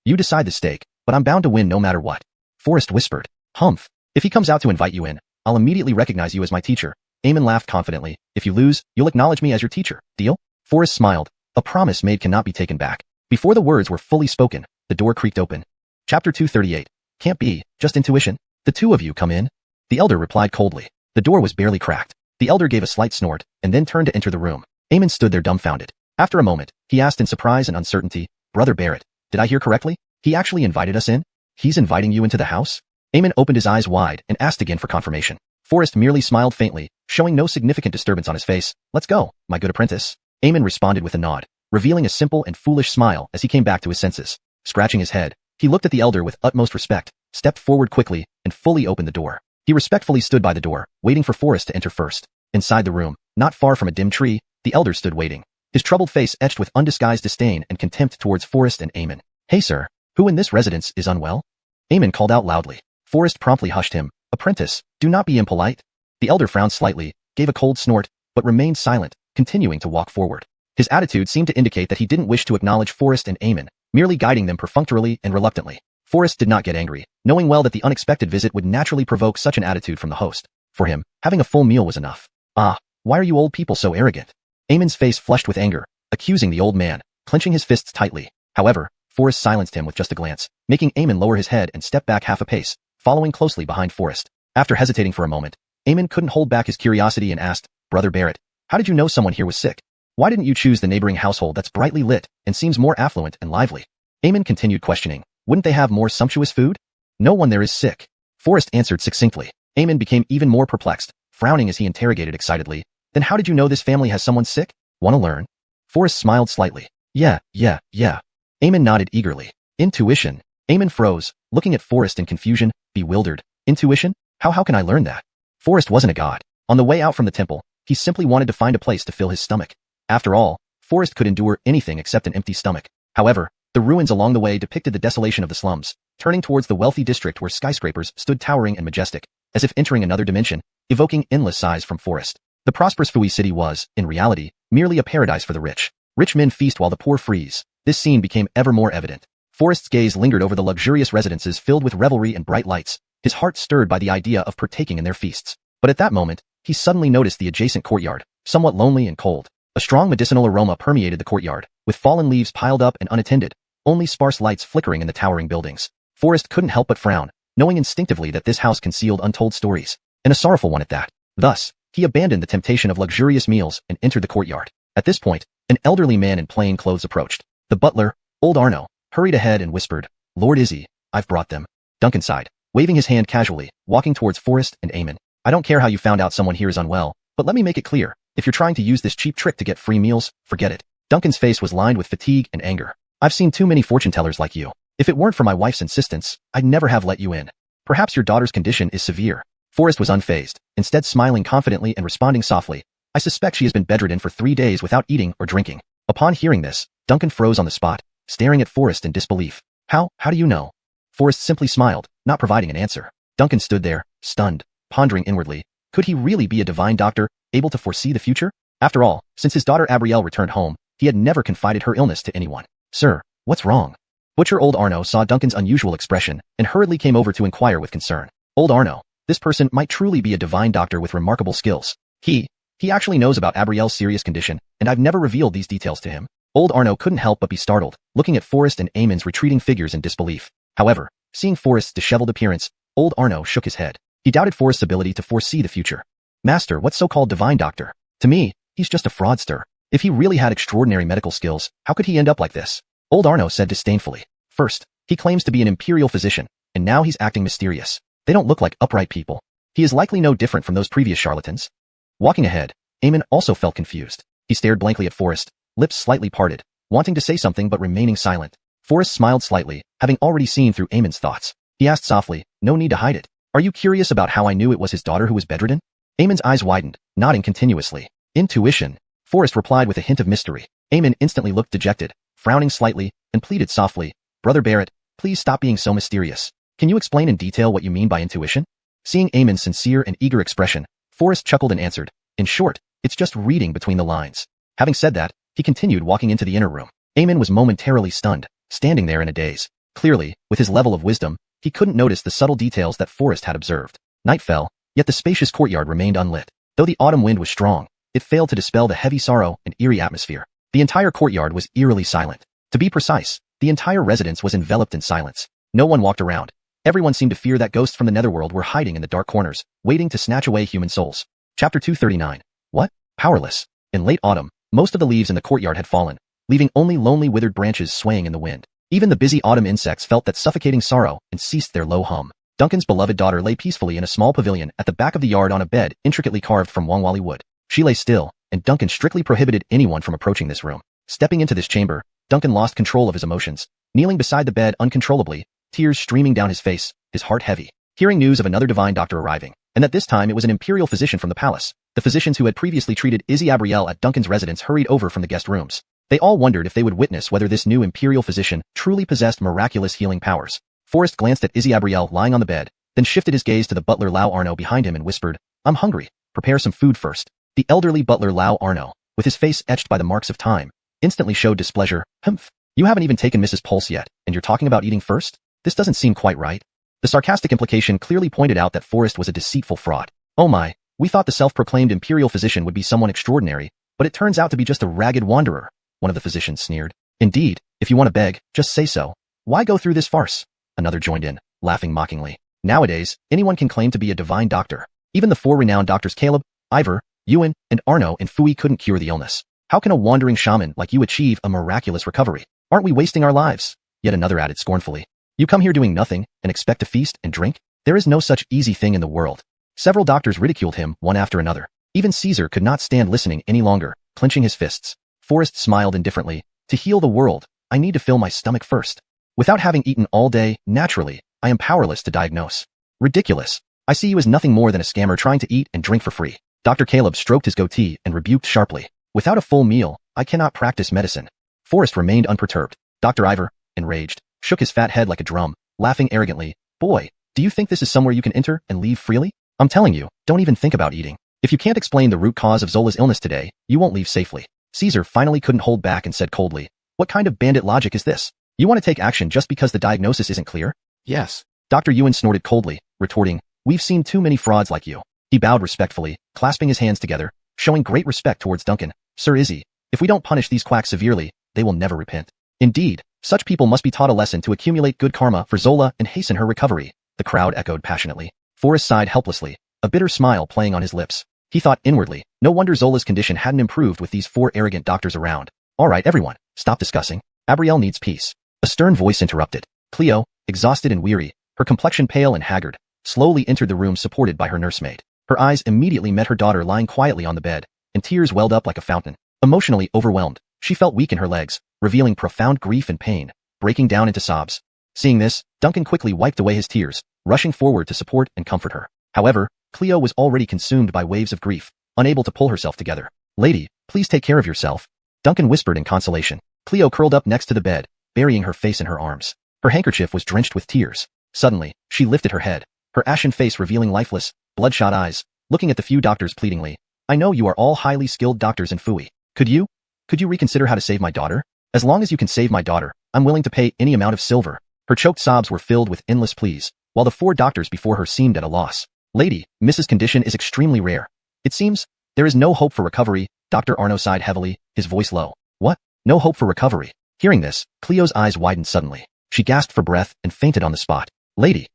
You decide the stake, but I'm bound to win no matter what. Forrest whispered. Humph. If he comes out to invite you in, I'll immediately recognize you as my teacher. Eamon laughed confidently. If you lose, you'll acknowledge me as your teacher. Deal? Forrest smiled. A promise made cannot be taken back. Before the words were fully spoken, the door creaked open. Chapter 238. Can't be, just intuition. The 2 of you come in. The elder replied coldly. The door was barely cracked. The elder gave a slight snort, and then turned to enter the room. Eamon stood there dumbfounded. After a moment, he asked in surprise and uncertainty, Brother Barrett, did I hear correctly? He actually invited us in? He's inviting you into the house? Eamon opened his eyes wide and asked again for confirmation. Forrest merely smiled faintly, showing no significant disturbance on his face. Let's go, my good apprentice. Eamon responded with a nod, revealing a simple and foolish smile as he came back to his senses. Scratching his head, he looked at the elder with utmost respect, stepped forward quickly, and fully opened the door. He respectfully stood by the door, waiting for Forrest to enter first. Inside the room, not far from a dim tree, the elder stood waiting, his troubled face etched with undisguised disdain and contempt towards Forrest and Eamon. Hey sir, who in this residence is unwell? Eamon called out loudly. Forrest promptly hushed him. Apprentice, do not be impolite. The elder frowned slightly, gave a cold snort, but remained silent, continuing to walk forward. His attitude seemed to indicate that he didn't wish to acknowledge Forrest and Eamon, merely guiding them perfunctorily and reluctantly. Forrest did not get angry, knowing well that the unexpected visit would naturally provoke such an attitude from the host. For him, having a full meal was enough. Ah, why are you old people so arrogant? Eamon's face flushed with anger, accusing the old man, clenching his fists tightly. However, Forrest silenced him with just a glance, making Eamon lower his head and step back half a pace, following closely behind Forrest. After hesitating for a moment, Eamon couldn't hold back his curiosity and asked, Brother Barrett, how did you know someone here was sick? Why didn't you choose the neighboring household that's brightly lit and seems more affluent and lively? Eamon continued questioning. Wouldn't they have more sumptuous food? No one there is sick. Forrest answered succinctly. Eamon became even more perplexed, frowning as he interrogated excitedly. Then how did you know this family has someone sick? Wanna learn? Forrest smiled slightly. Yeah. Eamon nodded eagerly. Intuition. Eamon froze, looking at Forrest in confusion, bewildered. Intuition? How can I learn that? Forrest wasn't a god. On the way out from the temple, he simply wanted to find a place to fill his stomach. After all, Forrest could endure anything except an empty stomach. However, the ruins along the way depicted the desolation of the slums, turning towards the wealthy district where skyscrapers stood towering and majestic, as if entering another dimension, evoking endless sighs from Forrest. The prosperous Fui city was, in reality, merely a paradise for the rich. Rich men feast while the poor freeze. This scene became ever more evident. Forrest's gaze lingered over the luxurious residences filled with revelry and bright lights, his heart stirred by the idea of partaking in their feasts. But at that moment, he suddenly noticed the adjacent courtyard, somewhat lonely and cold. A strong medicinal aroma permeated the courtyard, with fallen leaves piled up and unattended, only sparse lights flickering in the towering buildings. Forrest couldn't help but frown, knowing instinctively that this house concealed untold stories, and a sorrowful one at that. Thus, he abandoned the temptation of luxurious meals and entered the courtyard. At this point, an elderly man in plain clothes approached. The butler, old Arno, hurried ahead and whispered, Lord Izzy, I've brought them. Duncan sighed, waving his hand casually, walking towards Forrest and Eamon. I don't care how you found out someone here is unwell, but let me make it clear, if you're trying to use this cheap trick to get free meals, forget it. Duncan's face was lined with fatigue and anger. I've seen too many fortune tellers like you. If it weren't for my wife's insistence, I'd never have let you in. Perhaps your daughter's condition is severe. Forrest was unfazed, instead smiling confidently and responding softly. I suspect she has been bedridden for 3 days without eating or drinking. Upon hearing this, Duncan froze on the spot, staring at Forrest in disbelief. How do you know? Forrest simply smiled, not providing an answer. Duncan stood there, stunned, pondering inwardly. Could he really be a divine doctor, able to foresee the future? After all, since his daughter Abrielle returned home, he had never confided her illness to anyone. Sir, what's wrong? Butcher old Arno saw Duncan's unusual expression and hurriedly came over to inquire with concern. Old Arno, this person might truly be a divine doctor with remarkable skills. He actually knows about Abrielle's serious condition, and I've never revealed these details to him. Old Arno couldn't help but be startled, looking at Forrest and Eamon's retreating figures in disbelief. However, seeing Forrest's disheveled appearance, old Arno shook his head. He doubted Forrest's ability to foresee the future. Master, what's so-called divine doctor? To me, he's just a fraudster. If he really had extraordinary medical skills, how could he end up like this? Old Arno said disdainfully. First, he claims to be an imperial physician, and now he's acting mysterious. They don't look like upright people. He is likely no different from those previous charlatans. Walking ahead, Eamon also felt confused. He stared blankly at Forrest, lips slightly parted, wanting to say something but remaining silent. Forrest smiled slightly, having already seen through Eamon's thoughts. He asked softly, no need to hide it. Are you curious about how I knew it was his daughter who was bedridden? Eamon's eyes widened, nodding continuously. Intuition. Forrest replied with a hint of mystery. Eamon instantly looked dejected, frowning slightly, and pleaded softly, Brother Barrett, please stop being so mysterious. Can you explain in detail what you mean by intuition? Seeing Eamon's sincere and eager expression, Forrest chuckled and answered, in short, it's just reading between the lines. Having said that, he continued walking into the inner room. Eamon was momentarily stunned, standing there in a daze. Clearly, with his level of wisdom, he couldn't notice the subtle details that Forrest had observed. Night fell, yet the spacious courtyard remained unlit. Though the autumn wind was strong, it failed to dispel the heavy sorrow and eerie atmosphere. The entire courtyard was eerily silent. To be precise, the entire residence was enveloped in silence. No one walked around. Everyone seemed to fear that ghosts from the netherworld were hiding in the dark corners, waiting to snatch away human souls. Chapter 239. What? Powerless. In late autumn, most of the leaves in the courtyard had fallen, leaving only lonely withered branches swaying in the wind. Even the busy autumn insects felt that suffocating sorrow and ceased their low hum. Duncan's beloved daughter lay peacefully in a small pavilion at the back of the yard on a bed intricately carved from wangwali wood. She lay still, and Duncan strictly prohibited anyone from approaching this room. Stepping into this chamber, Duncan lost control of his emotions, kneeling beside the bed uncontrollably, tears streaming down his face, his heart heavy. Hearing news of another divine doctor arriving, and that this time it was an imperial physician from the palace, the physicians who had previously treated Izzy Abrielle at Duncan's residence hurried over from the guest rooms. They all wondered if they would witness whether this new imperial physician truly possessed miraculous healing powers. Forrest glanced at Izzy Abrielle lying on the bed, then shifted his gaze to the butler Lao Arno behind him and whispered, I'm hungry. Prepare some food first. The elderly butler Lao Arno, with his face etched by the marks of time, instantly showed displeasure. Humph. You haven't even taken Mrs. Pulse yet, and you're talking about eating first? This doesn't seem quite right. The sarcastic implication clearly pointed out that Forrest was a deceitful fraud. Oh my, we thought the self-proclaimed imperial physician would be someone extraordinary, but it turns out to be just a ragged wanderer, one of the physicians sneered. Indeed, if you want to beg, just say so. Why go through this farce? Another joined in, laughing mockingly. Nowadays, anyone can claim to be a divine doctor. Even the four renowned doctors Caleb, Ivor, Ewan, and Arno and Fui couldn't cure the illness. How can a wandering shaman like you achieve a miraculous recovery? Aren't we wasting our lives? Yet another added scornfully. You come here doing nothing and expect to feast and drink? There is no such easy thing in the world. Several doctors ridiculed him one after another. Even Caesar could not stand listening any longer, clenching his fists. Forrest smiled indifferently. To heal the world, I need to fill my stomach first. Without having eaten all day, naturally, I am powerless to diagnose. Ridiculous. I see you as nothing more than a scammer trying to eat and drink for free. Dr. Caleb stroked his goatee and rebuked sharply. Without a full meal, I cannot practice medicine. Forrest remained unperturbed. Dr. Ivor, enraged, shook his fat head like a drum, laughing arrogantly. Boy, do you think this is somewhere you can enter and leave freely? I'm telling you, don't even think about eating. If you can't explain the root cause of Zola's illness today, you won't leave safely. Caesar finally couldn't hold back and said coldly, what kind of bandit logic is this? You want to take action just because the diagnosis isn't clear? Yes. Dr. Ewan snorted coldly, retorting, we've seen too many frauds like you. He bowed respectfully, clasping his hands together, showing great respect towards Duncan. Sir Izzy, if we don't punish these quacks severely, they will never repent. Indeed, such people must be taught a lesson to accumulate good karma for Zola and hasten her recovery, the crowd echoed passionately. Forrest sighed helplessly, a bitter smile playing on his lips. He thought inwardly, no wonder Zola's condition hadn't improved with these four arrogant doctors around. All right, everyone, stop discussing. Abrielle needs peace. A stern voice interrupted. Cleo, exhausted and weary, her complexion pale and haggard, slowly entered the room supported by her nursemaid. Her eyes immediately met her daughter lying quietly on the bed, and tears welled up like a fountain. Emotionally overwhelmed, she felt weak in her legs, revealing profound grief and pain, breaking down into sobs. Seeing this, Duncan quickly wiped away his tears, rushing forward to support and comfort her. However, Cleo was already consumed by waves of grief, unable to pull herself together. Lady, please take care of yourself. Duncan whispered in consolation. Cleo curled up next to the bed, burying her face in her arms. Her handkerchief was drenched with tears. Suddenly, she lifted her head, her ashen face revealing lifeless, bloodshot eyes, looking at the few doctors pleadingly. I know you are all highly skilled doctors in Fui. Could you reconsider how to save my daughter? As long as you can save my daughter, I'm willing to pay any amount of silver. Her choked sobs were filled with endless pleas, while the 4 doctors before her seemed at a loss. Lady, Mrs. Condition is extremely rare. It seems there is no hope for recovery. Dr. Arno sighed heavily, his voice low. What? No hope for recovery? Hearing this, Cleo's eyes widened suddenly. She gasped for breath and fainted on the spot. Lady,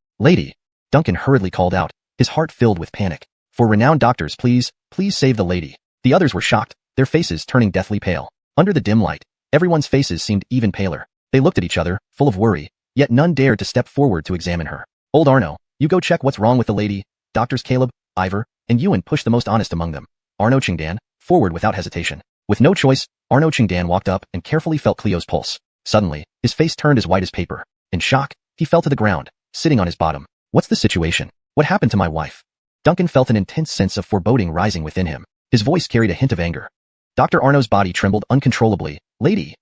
Duncan hurriedly called out, his heart filled with panic. For renowned doctors, please save the lady. The others were shocked, their faces turning deathly pale. Under the dim light, everyone's faces seemed even paler. They looked at each other, full of worry, yet none dared to step forward to examine her. Old Arno, you go check what's wrong with the lady. Doctors Caleb, Ivor, and Yuan pushed the most honest among them. Arno Qingdan, forward without hesitation. With no choice, Arno Qingdan walked up and carefully felt Cleo's pulse. Suddenly, his face turned as white as paper. In shock, he fell to the ground, sitting on his bottom. What's the situation? What happened to my wife? Duncan felt an intense sense of foreboding rising within him. His voice carried a hint of anger. Dr. Arno's body trembled uncontrollably. Lady,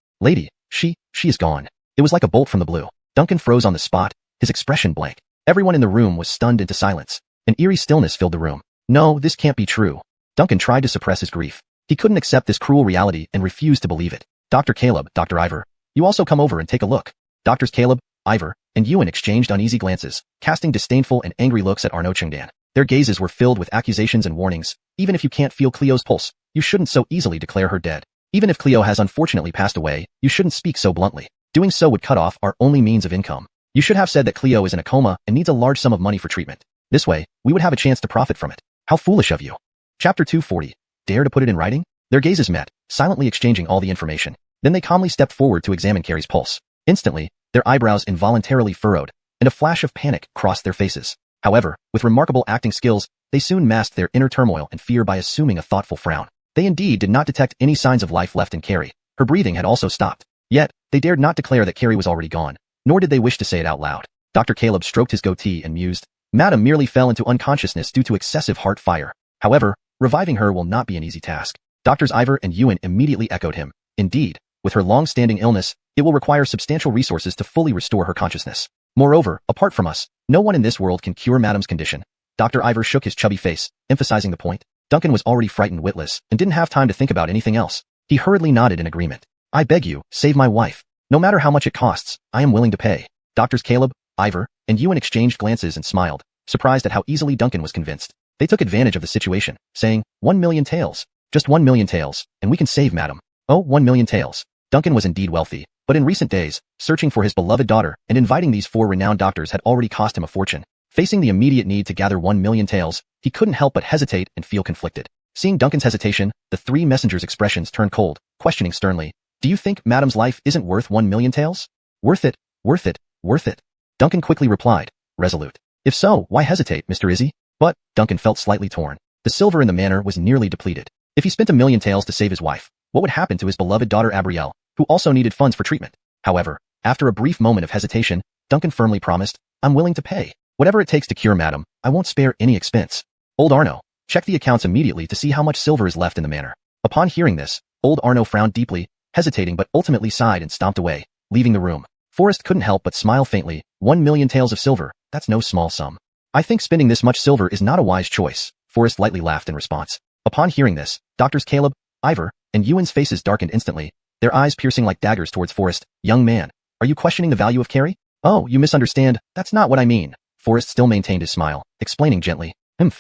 she is gone. It was like a bolt from the blue. Duncan froze on the spot, his expression blank. Everyone in the room was stunned into silence. An eerie stillness filled the room. No, this can't be true. Duncan tried to suppress his grief. He couldn't accept this cruel reality and refused to believe it. Dr. Caleb, Dr. Ivor, you also come over and take a look. Doctors Caleb, Ivor, and Yuan exchanged uneasy glances, casting disdainful and angry looks at Arno Qingdan. Their gazes were filled with accusations and warnings. Even if you can't feel Cleo's pulse, you shouldn't so easily declare her dead. Even if Cleo has unfortunately passed away, you shouldn't speak so bluntly. Doing so would cut off our only means of income. You should have said that Cleo is in a coma and needs a large sum of money for treatment. This way, we would have a chance to profit from it. How foolish of you. Chapter 240. Dare to put it in writing? Their gazes met, silently exchanging all the information. Then they calmly stepped forward to examine Carrie's pulse. Instantly, their eyebrows involuntarily furrowed, and a flash of panic crossed their faces. However, with remarkable acting skills, they soon masked their inner turmoil and fear by assuming a thoughtful frown. They indeed did not detect any signs of life left in Carrie. Her breathing had also stopped. Yet, they dared not declare that Carrie was already gone, nor did they wish to say it out loud. Dr. Caleb stroked his goatee and mused. Madam merely fell into unconsciousness due to excessive heart fire. However, reviving her will not be an easy task. Doctors Ivor and Yuan immediately echoed him. Indeed, with her long-standing illness, it will require substantial resources to fully restore her consciousness. Moreover, apart from us, no one in this world can cure Madam's condition. Dr. Ivor shook his chubby face, emphasizing the point. Duncan was already frightened witless and didn't have time to think about anything else. He hurriedly nodded in agreement. I beg you, save my wife. No matter how much it costs, I am willing to pay. Doctors Caleb, Ivor, and Yuan exchanged glances and smiled, surprised at how easily Duncan was convinced. They took advantage of the situation, saying, 1 million taels. Just 1 million taels, and we can save Madam. Oh, 1 million taels. Duncan was indeed wealthy, but in recent days, searching for his beloved daughter and inviting these 4 renowned doctors had already cost him a fortune. Facing the immediate need to gather 1 million taels, he couldn't help but hesitate and feel conflicted. Seeing Duncan's hesitation, the 3 messengers' expressions turned cold, questioning sternly, do you think Madam's life isn't worth 1 million taels? Worth it, worth it, worth it. Duncan quickly replied, resolute. If so, why hesitate, Mr. Izzy? But, Duncan felt slightly torn. The silver in the manor was nearly depleted. If he spent 1 million taels to save his wife, what would happen to his beloved daughter Abrielle, who also needed funds for treatment? However, after a brief moment of hesitation, Duncan firmly promised, I'm willing to pay. Whatever it takes to cure Madam, I won't spare any expense. Old Arno, check the accounts immediately to see how much silver is left in the manor. Upon hearing this, Old Arno frowned deeply, hesitating but ultimately sighed and stomped away, leaving the room. Forrest couldn't help but smile faintly. 1 million taels of silver, that's no small sum. I think spending this much silver is not a wise choice, Forrest lightly laughed in response. Upon hearing this, Doctors Caleb, Ivor, and Yuan's faces darkened instantly, their eyes piercing like daggers towards Forrest. Young man, are you questioning the value of Carrie? Oh, you misunderstand, that's not what I mean. Forrest still maintained his smile, explaining gently. Then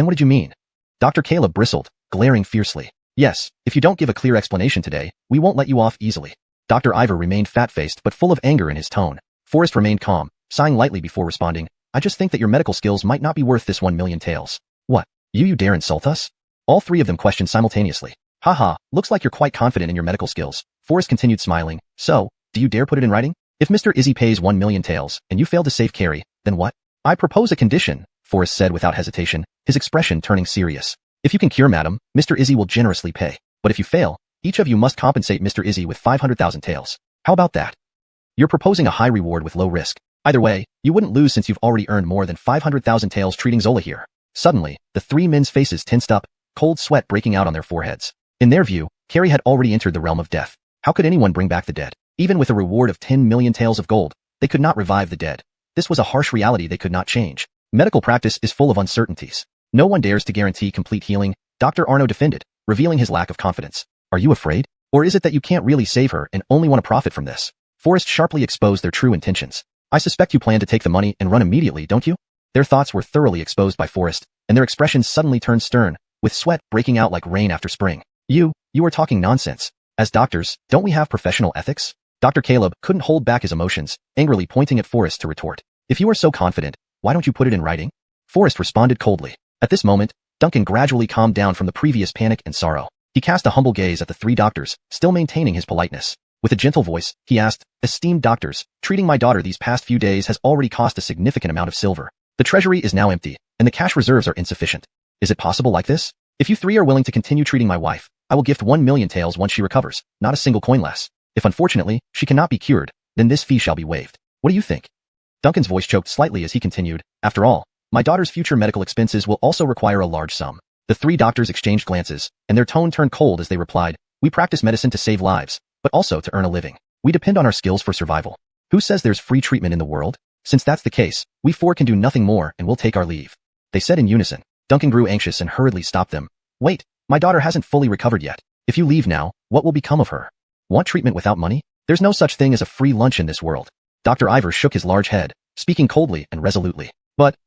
what did you mean? Dr. Caleb bristled, glaring fiercely. Yes, if you don't give a clear explanation today, we won't let you off easily. Dr. Ivor remained fat-faced but full of anger in his tone. Forrest remained calm, sighing lightly before responding. I just think that your medical skills might not be worth this 1 million taels. What? You dare insult us? All 3 of them questioned simultaneously. Haha, looks like you're quite confident in your medical skills. Forrest continued smiling. So, do you dare put it in writing? If Mr. Izzy pays 1 million taels and you fail to save Carrie, then what? I propose a condition, Forrest said without hesitation, his expression turning serious. If you can cure Madam, Mr. Izzy will generously pay. But if you fail, each of you must compensate Mr. Izzy with 500,000 taels. How about that? You're proposing a high reward with low risk. Either way, you wouldn't lose since you've already earned more than 500,000 taels treating Zola here. Suddenly, the 3 men's faces tensed up, cold sweat breaking out on their foreheads. In their view, Carrie had already entered the realm of death. How could anyone bring back the dead? Even with a reward of 10 million taels of gold, they could not revive the dead. This was a harsh reality they could not change. Medical practice is full of uncertainties. No one dares to guarantee complete healing, Dr. Arno defended, revealing his lack of confidence. Are you afraid? Or is it that you can't really save her and only want to profit from this? Forrest sharply exposed their true intentions. I suspect you plan to take the money and run immediately, don't you? Their thoughts were thoroughly exposed by Forrest, and their expressions suddenly turned stern, with sweat breaking out like rain after spring. You are talking nonsense. As doctors, don't we have professional ethics? Dr. Caleb couldn't hold back his emotions, angrily pointing at Forrest to retort. If you are so confident, why don't you put it in writing? Forrest responded coldly. At this moment, Duncan gradually calmed down from the previous panic and sorrow. He cast a humble gaze at the three doctors, still maintaining his politeness. With a gentle voice, he asked, "Esteemed doctors, treating my daughter these past few days has already cost a significant amount of silver. The treasury is now empty, and the cash reserves are insufficient. Is it possible like this? If you three are willing to continue treating my wife, I will gift 1,000,000 taels once she recovers, not a single coin less. If unfortunately, she cannot be cured, then this fee shall be waived. What do you think?" Duncan's voice choked slightly as he continued, "After all, my daughter's future medical expenses will also require a large sum." The three doctors exchanged glances, and their tone turned cold as they replied, "We practice medicine to save lives, but also to earn a living. We depend on our skills for survival. Who says there's free treatment in the world? Since that's the case, we four can do nothing more and we'll take our leave." They said in unison. Duncan grew anxious and hurriedly stopped them. "Wait, my daughter hasn't fully recovered yet. If you leave now, what will become of her? Want treatment without money? There's no such thing as a free lunch in this world." Dr. Ivor shook his large head, speaking coldly and resolutely.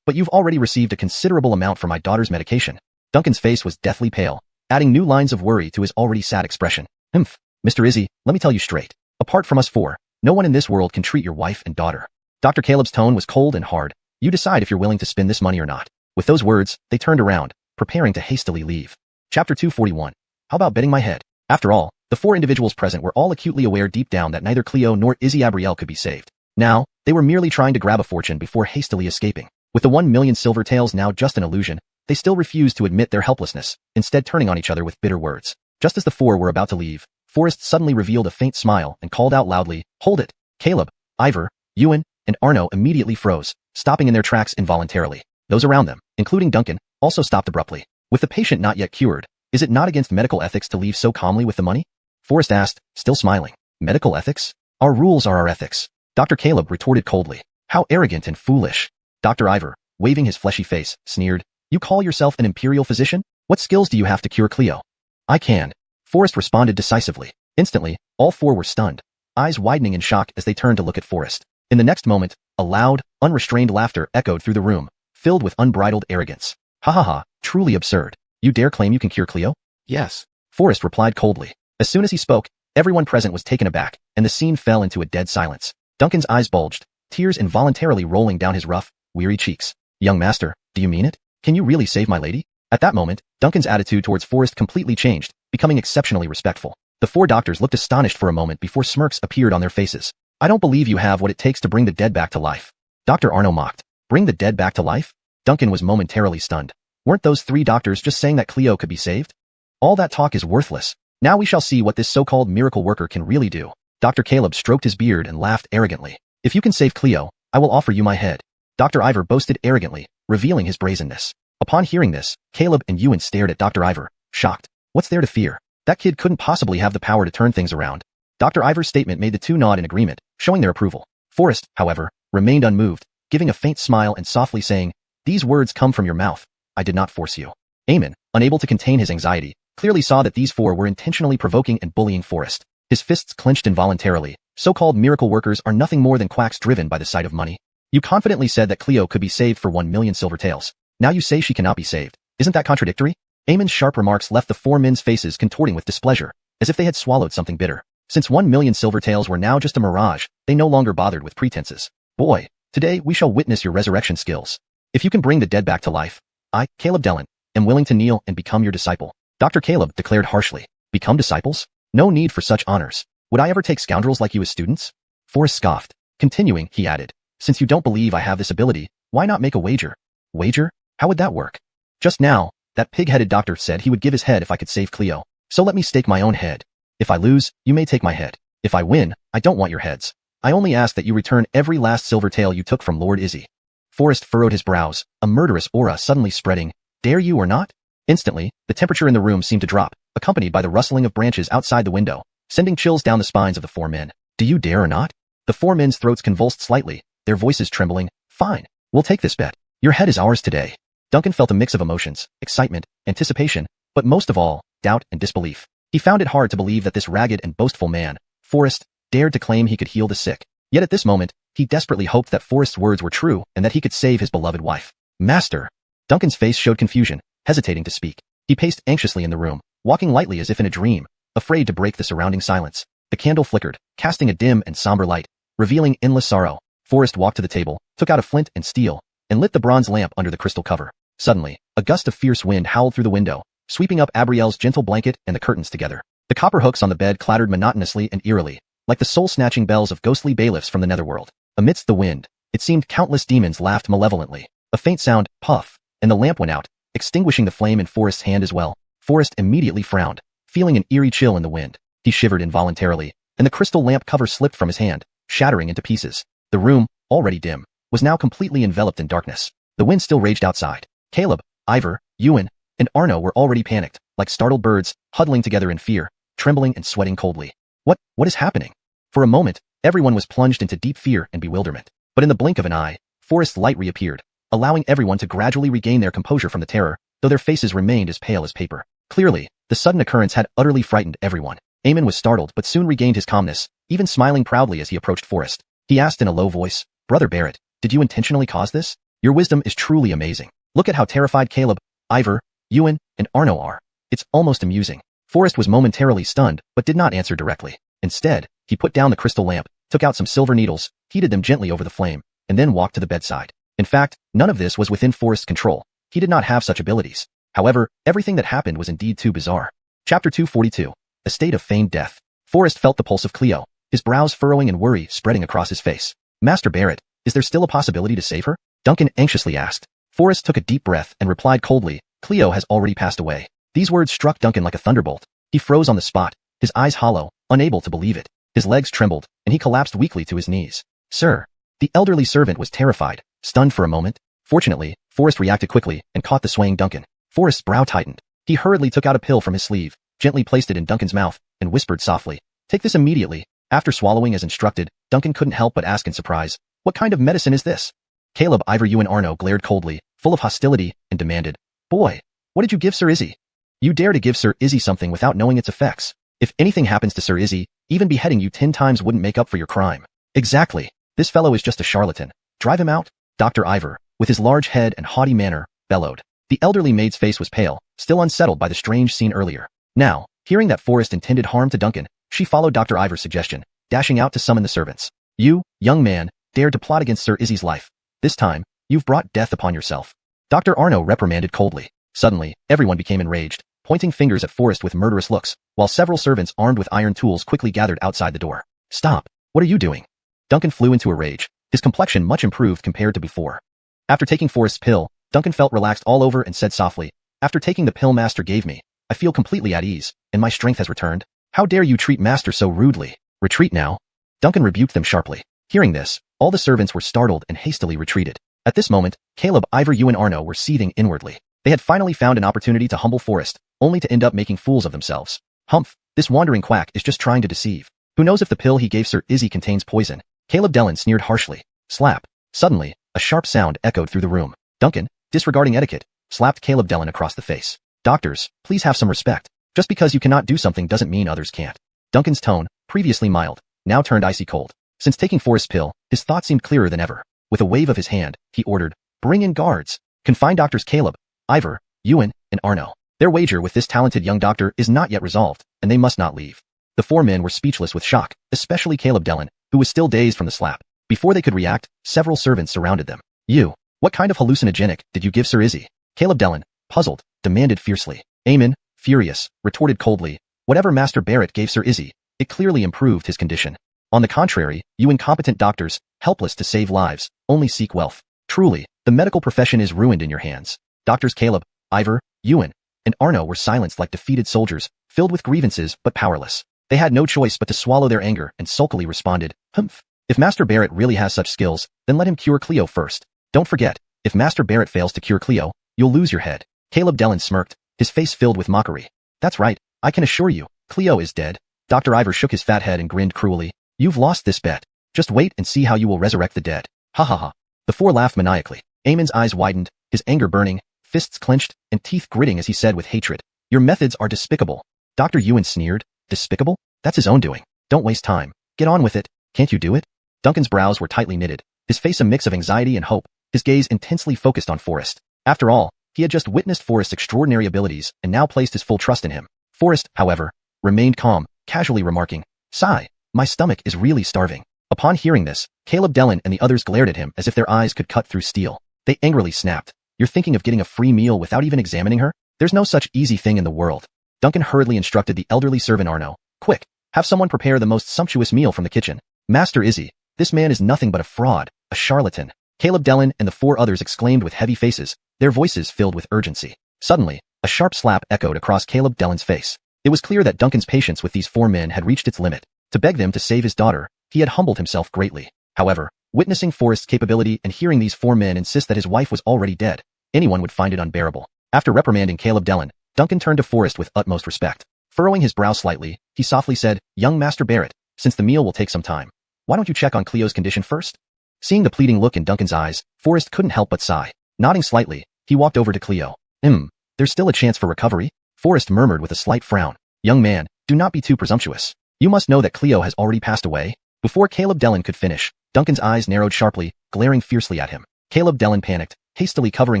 But you've already received a considerable amount for my daughter's medication." Duncan's face was deathly pale, adding new lines of worry to his already sad expression. Mr. Izzy, let me tell you straight. Apart from us four, no one in this world can treat your wife and daughter." Dr. Caleb's tone was cold and hard. "You decide if you're willing to spend this money or not." With those words, they turned around, preparing to hastily leave. Chapter 241. How about betting my head? After all, the four individuals present were all acutely aware deep down that neither Cleo nor Izzy Abrielle could be saved. Now, they were merely trying to grab a fortune before hastily escaping. With the 1,000,000 silver taels now just an illusion, they still refused to admit their helplessness, instead turning on each other with bitter words. Just as the four were about to leave, Forrest suddenly revealed a faint smile and called out loudly, "Hold it!" Caleb, Ivor, Ewan, and Arno immediately froze, stopping in their tracks involuntarily. Those around them, including Duncan, also stopped abruptly. With the patient not yet cured, is it not against medical ethics to leave so calmly with the money? Forrest asked, still smiling. Medical ethics? Our rules are our ethics. Dr. Caleb retorted coldly. How arrogant and foolish. Dr. Ivor, waving his fleshy face, sneered, "You call yourself an imperial physician? What skills do you have to cure Cleo?" "I can." Forrest responded decisively. Instantly, all four were stunned, eyes widening in shock as they turned to look at Forrest. In the next moment, a loud, unrestrained laughter echoed through the room, filled with unbridled arrogance. "Ha ha ha, truly absurd. You dare claim you can cure Cleo?" "Yes," Forrest replied coldly. As soon as he spoke, everyone present was taken aback, and the scene fell into a dead silence. Duncan's eyes bulged, tears involuntarily rolling down his rough, weary cheeks. "Young master, do you mean it? Can you really save my lady?" At that moment, Duncan's attitude towards Forrest completely changed, becoming exceptionally respectful. The four doctors looked astonished for a moment before smirks appeared on their faces. "I don't believe you have what it takes to bring the dead back to life." Dr. Arno mocked. Bring the dead back to life? Duncan was momentarily stunned. Weren't those three doctors just saying that Cleo could be saved? All that talk is worthless. Now we shall see what this so-called miracle worker can really do. Dr. Caleb stroked his beard and laughed arrogantly. "If you can save Cleo, I will offer you my head." Dr. Ivor boasted arrogantly, revealing his brazenness. Upon hearing this, Caleb and Ewan stared at Dr. Ivor, shocked. What's there to fear? That kid couldn't possibly have the power to turn things around. Dr. Ivor's statement made the two nod in agreement, showing their approval. Forrest, however, remained unmoved, giving a faint smile and softly saying, "These words come from your mouth. I did not force you." Eamon, unable to contain his anxiety, clearly saw that these four were intentionally provoking and bullying Forrest. His fists clenched involuntarily. So-called miracle workers are nothing more than quacks driven by the sight of money. You confidently said that Cleo could be saved for 1,000,000 silver taels. Now you say she cannot be saved. Isn't that contradictory? Eamon's sharp remarks left the four men's faces contorting with displeasure, as if they had swallowed something bitter. Since 1,000,000 silver taels were now just a mirage, they no longer bothered with pretenses. "Boy, today we shall witness your resurrection skills. If you can bring the dead back to life, I, Caleb Dellin, am willing to kneel and become your disciple." Dr. Caleb declared harshly. "Become disciples? No need for such honors. Would I ever take scoundrels like you as students?" Forrest scoffed. Continuing, he added, "Since you don't believe I have this ability, why not make a wager?" "Wager? How would that work?" "Just now, that pig-headed doctor said he would give his head if I could save Cleo. So let me stake my own head. If I lose, you may take my head. If I win, I don't want your heads. I only ask that you return every last silver tael you took from Lord Izzy." Forrest furrowed his brows, a murderous aura suddenly spreading. "Dare you or not?" Instantly, the temperature in the room seemed to drop, accompanied by the rustling of branches outside the window, sending chills down the spines of the four men. "Do you dare or not?" The four men's throats convulsed slightly, their voices trembling. "Fine. We'll take this bet. Your head is ours today." Duncan felt a mix of emotions, excitement, anticipation, but most of all, doubt and disbelief. He found it hard to believe that this ragged and boastful man, Forrest, dared to claim he could heal the sick. Yet at this moment, he desperately hoped that Forrest's words were true and that he could save his beloved wife. Master! Duncan's face showed confusion, hesitating to speak. He paced anxiously in the room, walking lightly as if in a dream, afraid to break the surrounding silence. The candle flickered, casting a dim and somber light, revealing endless sorrow. Forrest walked to the table, took out a flint and steel, and lit the bronze lamp under the crystal cover. Suddenly, a gust of fierce wind howled through the window, sweeping up Abrielle's gentle blanket and the curtains together. The copper hooks on the bed clattered monotonously and eerily, like the soul-snatching bells of ghostly bailiffs from the netherworld. Amidst the wind, it seemed countless demons laughed malevolently. A faint sound, puff, and the lamp went out, extinguishing the flame in Forrest's hand as well. Forrest immediately frowned, feeling an eerie chill in the wind. He shivered involuntarily, and the crystal lamp cover slipped from his hand, shattering into pieces. The room, already dim, was now completely enveloped in darkness. The wind still raged outside. Caleb, Ivor, Ewan, and Arno were already panicked, like startled birds, huddling together in fear, trembling and sweating coldly. What is happening? For a moment, everyone was plunged into deep fear and bewilderment. But in the blink of an eye, Forrest's light reappeared, allowing everyone to gradually regain their composure from the terror, though their faces remained as pale as paper. Clearly, the sudden occurrence had utterly frightened everyone. Eamon was startled but soon regained his calmness, even smiling proudly as he approached Forrest. He asked in a low voice, "Brother Barrett, did you intentionally cause this? Your wisdom is truly amazing. Look at how terrified Caleb, Ivor, Ewan, and Arno are. It's almost amusing." Forrest was momentarily stunned, but did not answer directly. Instead, he put down the crystal lamp, took out some silver needles, heated them gently over the flame, and then walked to the bedside. In fact, none of this was within Forrest's control. He did not have such abilities. However, everything that happened was indeed too bizarre. Chapter 242. A State of Feigned Death. Forrest felt the pulse of Cleo, his brows furrowing and worry spreading across his face. "Master Barrett, is there still a possibility to save her?" Duncan anxiously asked. Forrest took a deep breath and replied coldly, "Cleo has already passed away." These words struck Duncan like a thunderbolt. He froze on the spot, his eyes hollow, unable to believe it. His legs trembled, and he collapsed weakly to his knees. "Sir." The elderly servant was terrified, stunned for a moment. Fortunately, Forrest reacted quickly and caught the swaying Duncan. Forrest's brow tightened. He hurriedly took out a pill from his sleeve, gently placed it in Duncan's mouth, and whispered softly, "Take this immediately." After swallowing as instructed, Duncan couldn't help but ask in surprise, "What kind of medicine is this?" Caleb, Ivor, Ewan, and Arno glared coldly, full of hostility, and demanded, "Boy, what did you give Sir Izzy? You dare to give Sir Izzy something without knowing its effects. If anything happens to Sir Izzy, even beheading you 10 times wouldn't make up for your crime." "Exactly. This fellow is just a charlatan. Drive him out." Dr. Ivor, with his large head and haughty manner, bellowed. The elderly maid's face was pale, still unsettled by the strange scene earlier. Now, hearing that Forrest intended harm to Duncan, she followed Dr. Ivor's suggestion, dashing out to summon the servants. "You, young man, dared to plot against Sir Izzy's life. This time, you've brought death upon yourself." Dr. Arno reprimanded coldly. Suddenly, everyone became enraged, pointing fingers at Forrest with murderous looks, while several servants armed with iron tools quickly gathered outside the door. "Stop! What are you doing?" Duncan flew into a rage, his complexion much improved compared to before. After taking Forrest's pill, Duncan felt relaxed all over and said softly, "After taking the pill Master gave me, I feel completely at ease, and my strength has returned. How dare you treat Master so rudely? Retreat now." Duncan rebuked them sharply. Hearing this, all the servants were startled and hastily retreated. At this moment, Caleb, Ivor, Ewan, and Arno were seething inwardly. They had finally found an opportunity to humble Forrest, only to end up making fools of themselves. Humph, this wandering quack is just trying to deceive. Who knows if the pill he gave Sir Izzy contains poison? Caleb Dellon sneered harshly. Slap. Suddenly, a sharp sound echoed through the room. Duncan, disregarding etiquette, slapped Caleb Dellon across the face. "Doctors, please have some respect. Just because you cannot do something doesn't mean others can't." Duncan's tone, previously mild, now turned icy cold. Since taking Forrest's pill, his thoughts seemed clearer than ever. With a wave of his hand, he ordered, "Bring in guards. Confine Doctors Caleb, Ivor, Ewan, and Arno. Their wager with this talented young doctor is not yet resolved, and they must not leave." The 4 men were speechless with shock, especially Caleb Dellon, who was still dazed from the slap. Before they could react, several servants surrounded them. "You, what kind of hallucinogenic did you give Sir Izzy?" Caleb Dellon, puzzled, demanded fiercely. Eamon, furious, retorted coldly, "Whatever Master Barrett gave Sir Izzy, it clearly improved his condition. On the contrary, you incompetent doctors, helpless to save lives, only seek wealth. Truly, the medical profession is ruined in your hands." Doctors Caleb, Ivor, Ewan, and Arno were silenced like defeated soldiers, filled with grievances but powerless. They had no choice but to swallow their anger and sulkily responded, "Humph. If Master Barrett really has such skills, then let him cure Cleo first. Don't forget, if Master Barrett fails to cure Cleo, you'll lose your head." Caleb Dellon smirked, his face filled with mockery. "That's right, I can assure you, Cleo is dead." Dr. Ivor shook his fat head and grinned cruelly. "You've lost this bet. Just wait and see how you will resurrect the dead." Ha ha ha. The 4 laughed maniacally. Eamon's eyes widened, his anger burning, fists clenched and teeth gritting as he said with hatred, "Your methods are despicable." Dr. Yuan sneered. Despicable? That's his own doing. Don't waste time. Get on with it. Can't you do it? Duncan's brows were tightly knitted, his face a mix of anxiety and hope, his gaze intensely focused on Forrest. After all, he had just witnessed Forrest's extraordinary abilities and now placed his full trust in him. Forrest, however, remained calm, casually remarking, "Sigh, my stomach is really starving." Upon hearing this, Caleb Dellen and the others glared at him as if their eyes could cut through steel. They angrily snapped, "You're thinking of getting a free meal without even examining her? There's no such easy thing in the world." Duncan hurriedly instructed the elderly servant Arno, "Quick, have someone prepare the most sumptuous meal from the kitchen. Master Izzy, this man is nothing but a fraud, a charlatan." Caleb Dellen and the four others exclaimed with heavy faces, their voices filled with urgency. Suddenly, a sharp slap echoed across Caleb Dellen's face. It was clear that Duncan's patience with these four men had reached its limit. To beg them to save his daughter, he had humbled himself greatly. However, witnessing Forrest's capability and hearing these four men insist that his wife was already dead, anyone would find it unbearable. After reprimanding Caleb Dellen, Duncan turned to Forrest with utmost respect. Furrowing his brow slightly, he softly said, "Young Master Barrett, since the meal will take some time, why don't you check on Cleo's condition first?" Seeing the pleading look in Duncan's eyes, Forrest couldn't help but sigh. Nodding slightly, he walked over to Cleo. There's still a chance for recovery?" Forrest murmured with a slight frown. "Young man, do not be too presumptuous. You must know that Cleo has already passed away." Before Caleb Dellen could finish, Duncan's eyes narrowed sharply, glaring fiercely at him. Caleb Dellen panicked, hastily covering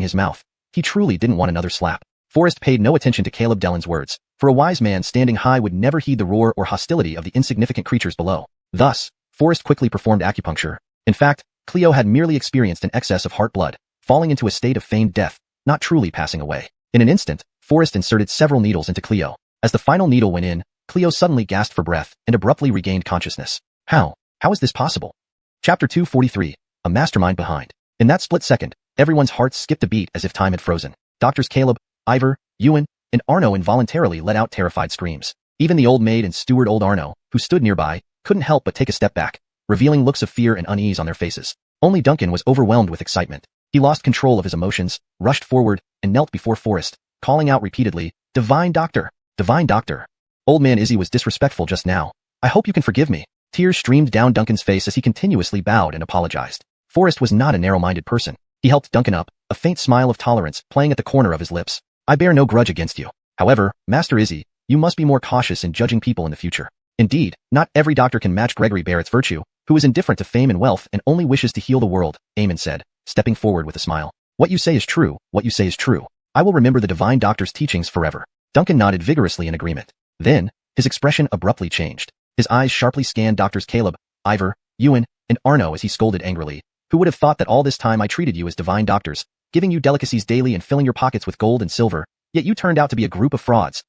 his mouth. He truly didn't want another slap. Forrest paid no attention to Caleb Dellen's words, for a wise man standing high would never heed the roar or hostility of the insignificant creatures below. Thus, Forrest quickly performed acupuncture. In fact, Cleo had merely experienced an excess of heart blood, falling into a state of feigned death, not truly passing away. In an instant, Forrest inserted several needles into Cleo. As the final needle went in, Cleo suddenly gasped for breath and abruptly regained consciousness. How is this possible? Chapter 243, A Mastermind Behind. In that split second, everyone's hearts skipped a beat as if time had frozen. Doctors Caleb, Ivor, Ewan, and Arno involuntarily let out terrified screams. Even the old maid and steward old Arno, who stood nearby, couldn't help but take a step back, revealing looks of fear and unease on their faces. Only Duncan was overwhelmed with excitement. He lost control of his emotions, rushed forward, and knelt before Forrest, calling out repeatedly, "Divine Doctor! Divine Doctor!" Old Man Izzy was disrespectful just now. "I hope you can forgive me." Tears streamed down Duncan's face as he continuously bowed and apologized. Forrest was not a narrow-minded person. He helped Duncan up, a faint smile of tolerance playing at the corner of his lips. "I bear no grudge against you. However, Master Izzy, you must be more cautious in judging people in the future. Indeed, not every doctor can match Gregory Barrett's virtue, who is indifferent to fame and wealth and only wishes to heal the world," Eamon said, stepping forward with a smile. "What you say is true, what you say is true. I will remember the Divine Doctor's teachings forever." Duncan nodded vigorously in agreement. Then, his expression abruptly changed. His eyes sharply scanned Doctors Caleb, Ivor, Ewan, and Arno as he scolded angrily. "Who would have thought that all this time I treated you as divine doctors, giving you delicacies daily and filling your pockets with gold and silver, yet you turned out to be a group of frauds?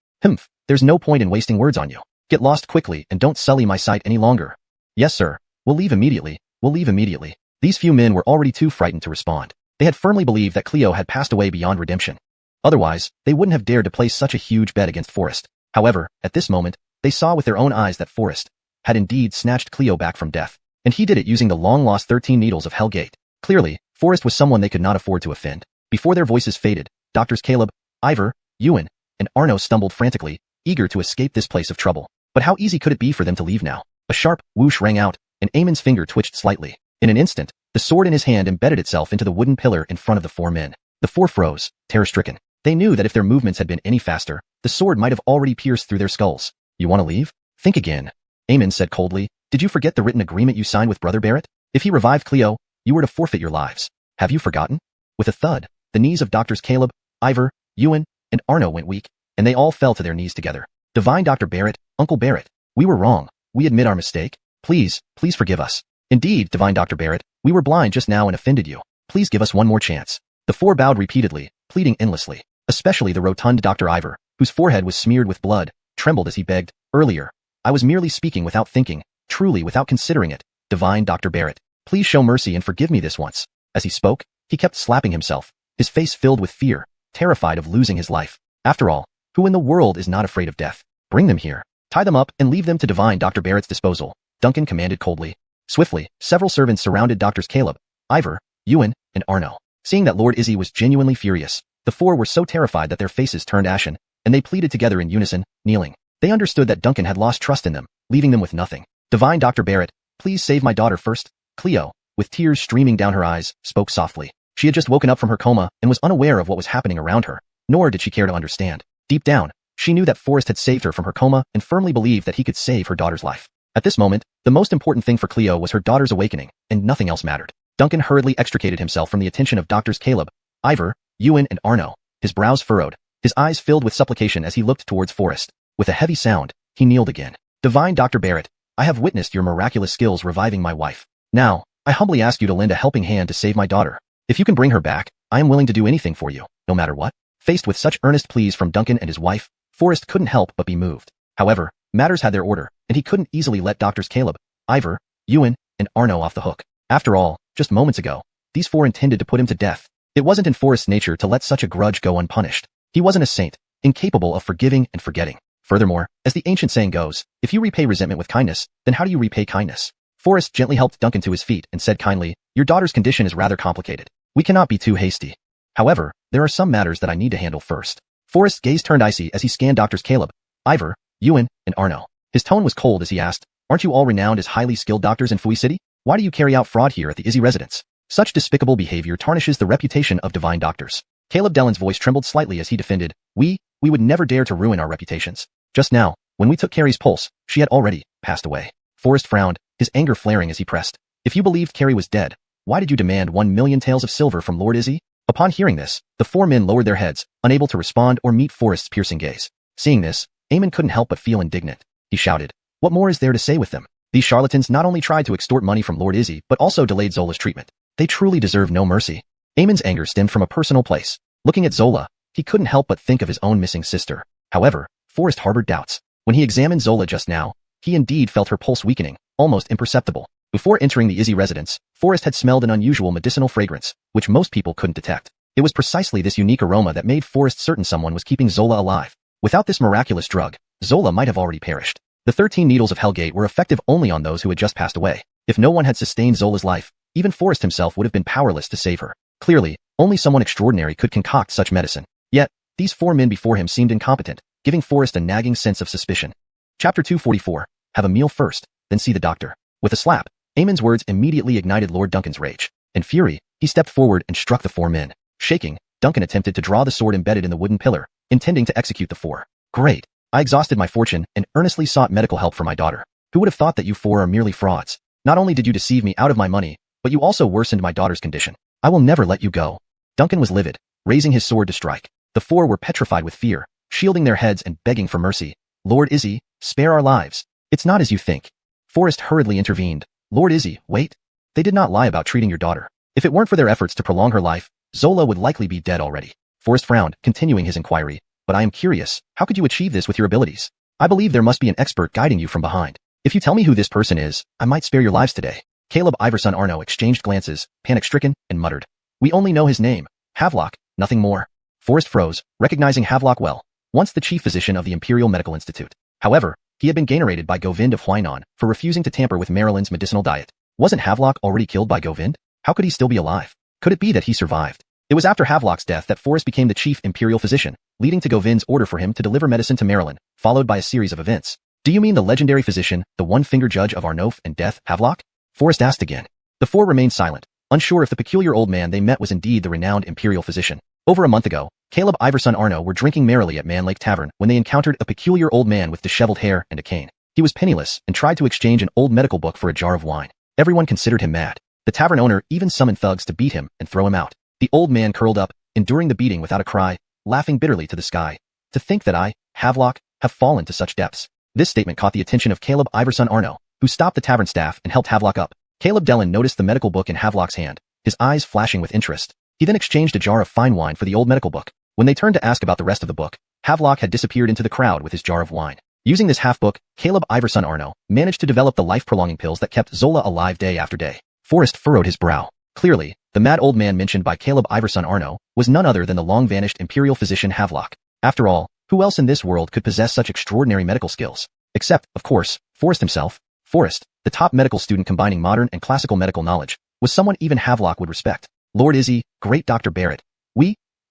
There's no point in wasting words on you. Get lost quickly and don't sully my sight any longer." "Yes, sir. We'll leave immediately. We'll leave immediately." These few men were already too frightened to respond. They had firmly believed that Cleo had passed away beyond redemption. Otherwise, they wouldn't have dared to place such a huge bet against Forrest. However, at this moment, they saw with their own eyes that Forrest had indeed snatched Cleo back from death. And he did it using the long-lost 13 needles of Hell Gate. Clearly, Forrest was someone they could not afford to offend. Before their voices faded, Doctors Caleb, Ivor, Ewan, and Arno stumbled frantically, eager to escape this place of trouble. But how easy could it be for them to leave now? A sharp whoosh rang out, and Eamon's finger twitched slightly. In an instant, the sword in his hand embedded itself into the wooden pillar in front of the four men. The four froze, terror-stricken. They knew that if their movements had been any faster, the sword might have already pierced through their skulls. "You want to leave? Think again," Eamon said coldly. "Did you forget the written agreement you signed with Brother Barrett? If he revived Cleo, you were to forfeit your lives. Have you forgotten?" With a thud, the knees of Doctors Caleb, Ivor, Ewan, and Arno went weak, and they all fell to their knees together. "Divine Dr. Barrett, Uncle Barrett, we were wrong. We admit our mistake. Please forgive us. Indeed, Divine Dr. Barrett, we were blind just now and offended you. Please give us one more chance." The four bowed repeatedly, pleading endlessly. Especially the rotund Dr. Ivor, whose forehead was smeared with blood, trembled as he begged, "Earlier, I was merely speaking without thinking, truly without considering it. Divine Dr. Barrett, please show mercy and forgive me this once." As he spoke, he kept slapping himself, his face filled with fear, terrified of losing his life. After all, who in the world is not afraid of death? "Bring them here. Tie them up and leave them to Divine Dr. Barrett's disposal," Duncan commanded coldly. Swiftly, several servants surrounded Doctors Caleb, Ivor, Ewan, and Arno. Seeing that Lord Izzy was genuinely furious, the four were so terrified that their faces turned ashen, and they pleaded together in unison, kneeling. They understood that Duncan had lost trust in them, leaving them with nothing. "Divine Dr. Barrett, please save my daughter first." Cleo, with tears streaming down her eyes, spoke softly. She had just woken up from her coma and was unaware of what was happening around her, nor did she care to understand. Deep down, she knew that Forrest had saved her from her coma and firmly believed that he could save her daughter's life. At this moment, the most important thing for Cleo was her daughter's awakening, and nothing else mattered. Duncan hurriedly extricated himself from the attention of Doctors Caleb, Ivor, Ewan, and Arno, his brows furrowed, his eyes filled with supplication as he looked towards Forrest. With a heavy sound, he kneeled again. Divine Dr. Barrett, I have witnessed your miraculous skills reviving my wife. Now, I humbly ask you to lend a helping hand to save my daughter. If you can bring her back, I am willing to do anything for you, no matter what. Faced with such earnest pleas from Duncan and his wife, Forrest couldn't help but be moved. However, matters had their order, and he couldn't easily let Doctors Caleb, Ivor, Ewan, and Arno off the hook. After all, just moments ago, these four intended to put him to death. It wasn't in Forrest's nature to let such a grudge go unpunished. He wasn't a saint, incapable of forgiving and forgetting. Furthermore, as the ancient saying goes, if you repay resentment with kindness, then how do you repay kindness? Forrest gently helped Duncan to his feet and said kindly, your daughter's condition is rather complicated. We cannot be too hasty. However, there are some matters that I need to handle first. Forrest's gaze turned icy as he scanned Doctors Caleb, Ivor, Ewan, and Arno. His tone was cold as he asked, aren't you all renowned as highly skilled doctors in Fui City? Why do you carry out fraud here at the Izzy residence? Such despicable behavior tarnishes the reputation of divine doctors. Caleb Dellen's voice trembled slightly as he defended, we would never dare to ruin our reputations. Just now, when we took Carrie's pulse, she had already passed away. Forrest frowned, his anger flaring as he pressed. If you believed Carrie was dead, why did you demand 1,000,000 taels of silver from Lord Izzy? Upon hearing this, the four men lowered their heads, unable to respond or meet Forrest's piercing gaze. Seeing this, Eamon couldn't help but feel indignant. He shouted, what more is there to say with them? These charlatans not only tried to extort money from Lord Izzy, but also delayed Zola's treatment. They truly deserve no mercy. Eamon's anger stemmed from a personal place. Looking at Zola, he couldn't help but think of his own missing sister. However, Forrest harbored doubts. When he examined Zola just now, he indeed felt her pulse weakening, almost imperceptible. Before entering the Izzy residence, Forrest had smelled an unusual medicinal fragrance, which most people couldn't detect. It was precisely this unique aroma that made Forrest certain someone was keeping Zola alive. Without this miraculous drug, Zola might have already perished. The 13 needles of Hellgate were effective only on those who had just passed away. If no one had sustained Zola's life, even Forrest himself would have been powerless to save her. Clearly, only someone extraordinary could concoct such medicine. Yet, these four men before him seemed incompetent, giving Forrest a nagging sense of suspicion. Chapter 244, have a meal first, then see the doctor. With a slap, Eamon's words immediately ignited Lord Duncan's rage. In fury, he stepped forward and struck the four men. Shaking, Duncan attempted to draw the sword embedded in the wooden pillar, intending to execute the four. Great. I exhausted my fortune and earnestly sought medical help for my daughter. Who would have thought that you four are merely frauds? Not only did you deceive me out of my money, but you also worsened my daughter's condition. I will never let you go. Duncan was livid, raising his sword to strike. The four were petrified with fear, shielding their heads and begging for mercy. Lord Izzy, spare our lives. It's not as you think. Forrest hurriedly intervened. Lord Izzy, wait. They did not lie about treating your daughter. If it weren't for their efforts to prolong her life, Zola would likely be dead already. Forrest frowned, continuing his inquiry. But I am curious, how could you achieve this with your abilities? I believe there must be an expert guiding you from behind. If you tell me who this person is, I might spare your lives today. Caleb Iverson Arno exchanged glances, panic-stricken, and muttered. We only know his name, Havelock, nothing more. Forrest froze, recognizing Havelock well, once the chief physician of the Imperial Medical Institute. However, he had been gainerated by Govind of Huainan for refusing to tamper with Maryland's medicinal diet. Wasn't Havelock already killed by Govind? How could he still be alive? Could it be that he survived? It was after Havelock's death that Forrest became the chief imperial physician, leading to Govind's order for him to deliver medicine to Maryland, followed by a series of events. Do you mean the legendary physician, the one-finger judge of Arnof and death, Havelock? Forrest asked again. The four remained silent, unsure if the peculiar old man they met was indeed the renowned imperial physician. Over a month ago, Caleb Iverson Arno were drinking merrily at Man Lake Tavern when they encountered a peculiar old man with disheveled hair and a cane. He was penniless and tried to exchange an old medical book for a jar of wine. Everyone considered him mad. The tavern owner even summoned thugs to beat him and throw him out. The old man curled up, enduring the beating without a cry, laughing bitterly to the sky. To think that I, Havelock, have fallen to such depths. This statement caught the attention of Caleb Iverson Arno, who stopped the tavern staff and helped Havelock up. Caleb Dellen noticed the medical book in Havelock's hand, his eyes flashing with interest. He then exchanged a jar of fine wine for the old medical book. When they turned to ask about the rest of the book, Havelock had disappeared into the crowd with his jar of wine. Using this half-book, Caleb Iverson Arno managed to develop the life-prolonging pills that kept Zola alive day after day. Forrest furrowed his brow. Clearly, the mad old man mentioned by Caleb Iverson Arno was none other than the long-vanished imperial physician Havelock. After all, who else in this world could possess such extraordinary medical skills? Except, of course, Forrest himself. Forrest, the top medical student combining modern and classical medical knowledge, was someone even Havelock would respect. Lord Izzy, great Dr. Barrett.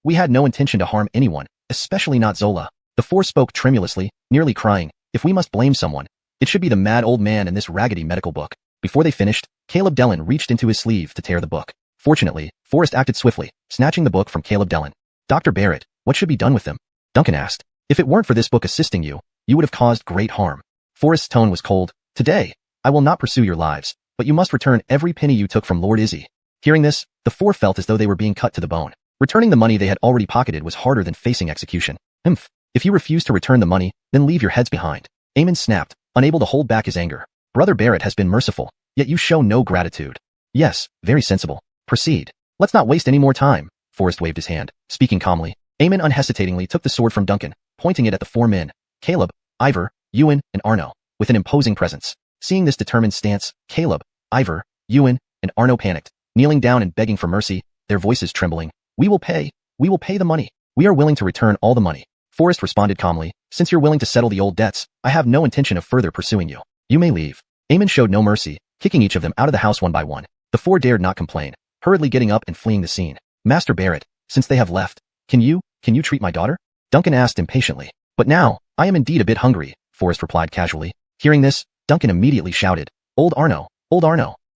We had no intention to harm anyone, especially not Zola. The four spoke tremulously, nearly crying. If we must blame someone, it should be the mad old man in this raggedy medical book. Before they finished, Caleb Dellen reached into his sleeve to tear the book. Fortunately, Forrest acted swiftly, snatching the book from Caleb Dellon. Dr. Barrett, what should be done with them? Duncan asked. If it weren't for this book assisting you, you would have caused great harm. Forrest's tone was cold. Today, I will not pursue your lives, but you must return every penny you took from Lord Izzy. Hearing this, the four felt as though they were being cut to the bone. Returning the money they had already pocketed was harder than facing execution. If you refuse to return the money, then leave your heads behind. Eamon snapped, unable to hold back his anger. Brother Barrett has been merciful, yet you show no gratitude. Yes, very sensible. Proceed. Let's not waste any more time. Forrest waved his hand, speaking calmly. Eamon unhesitatingly took the sword from Duncan, pointing it at the four men, Caleb, Ivor, Ewan, and Arno, with an imposing presence. Seeing this determined stance, Caleb, Ivor, Ewan, and Arno panicked, kneeling down and begging for mercy, their voices trembling. We will pay the money. We are willing to return all the money. Forrest responded calmly, since you're willing to settle the old debts, I have no intention of further pursuing you. You may leave. Eamon showed no mercy, kicking each of them out of the house one by one. The four dared not complain, hurriedly getting up and fleeing the scene. Master Barrett, since they have left, can you treat my daughter? Duncan asked impatiently. But now, I am indeed a bit hungry, Forrest replied casually. Hearing this, Duncan immediately shouted, Old Arno,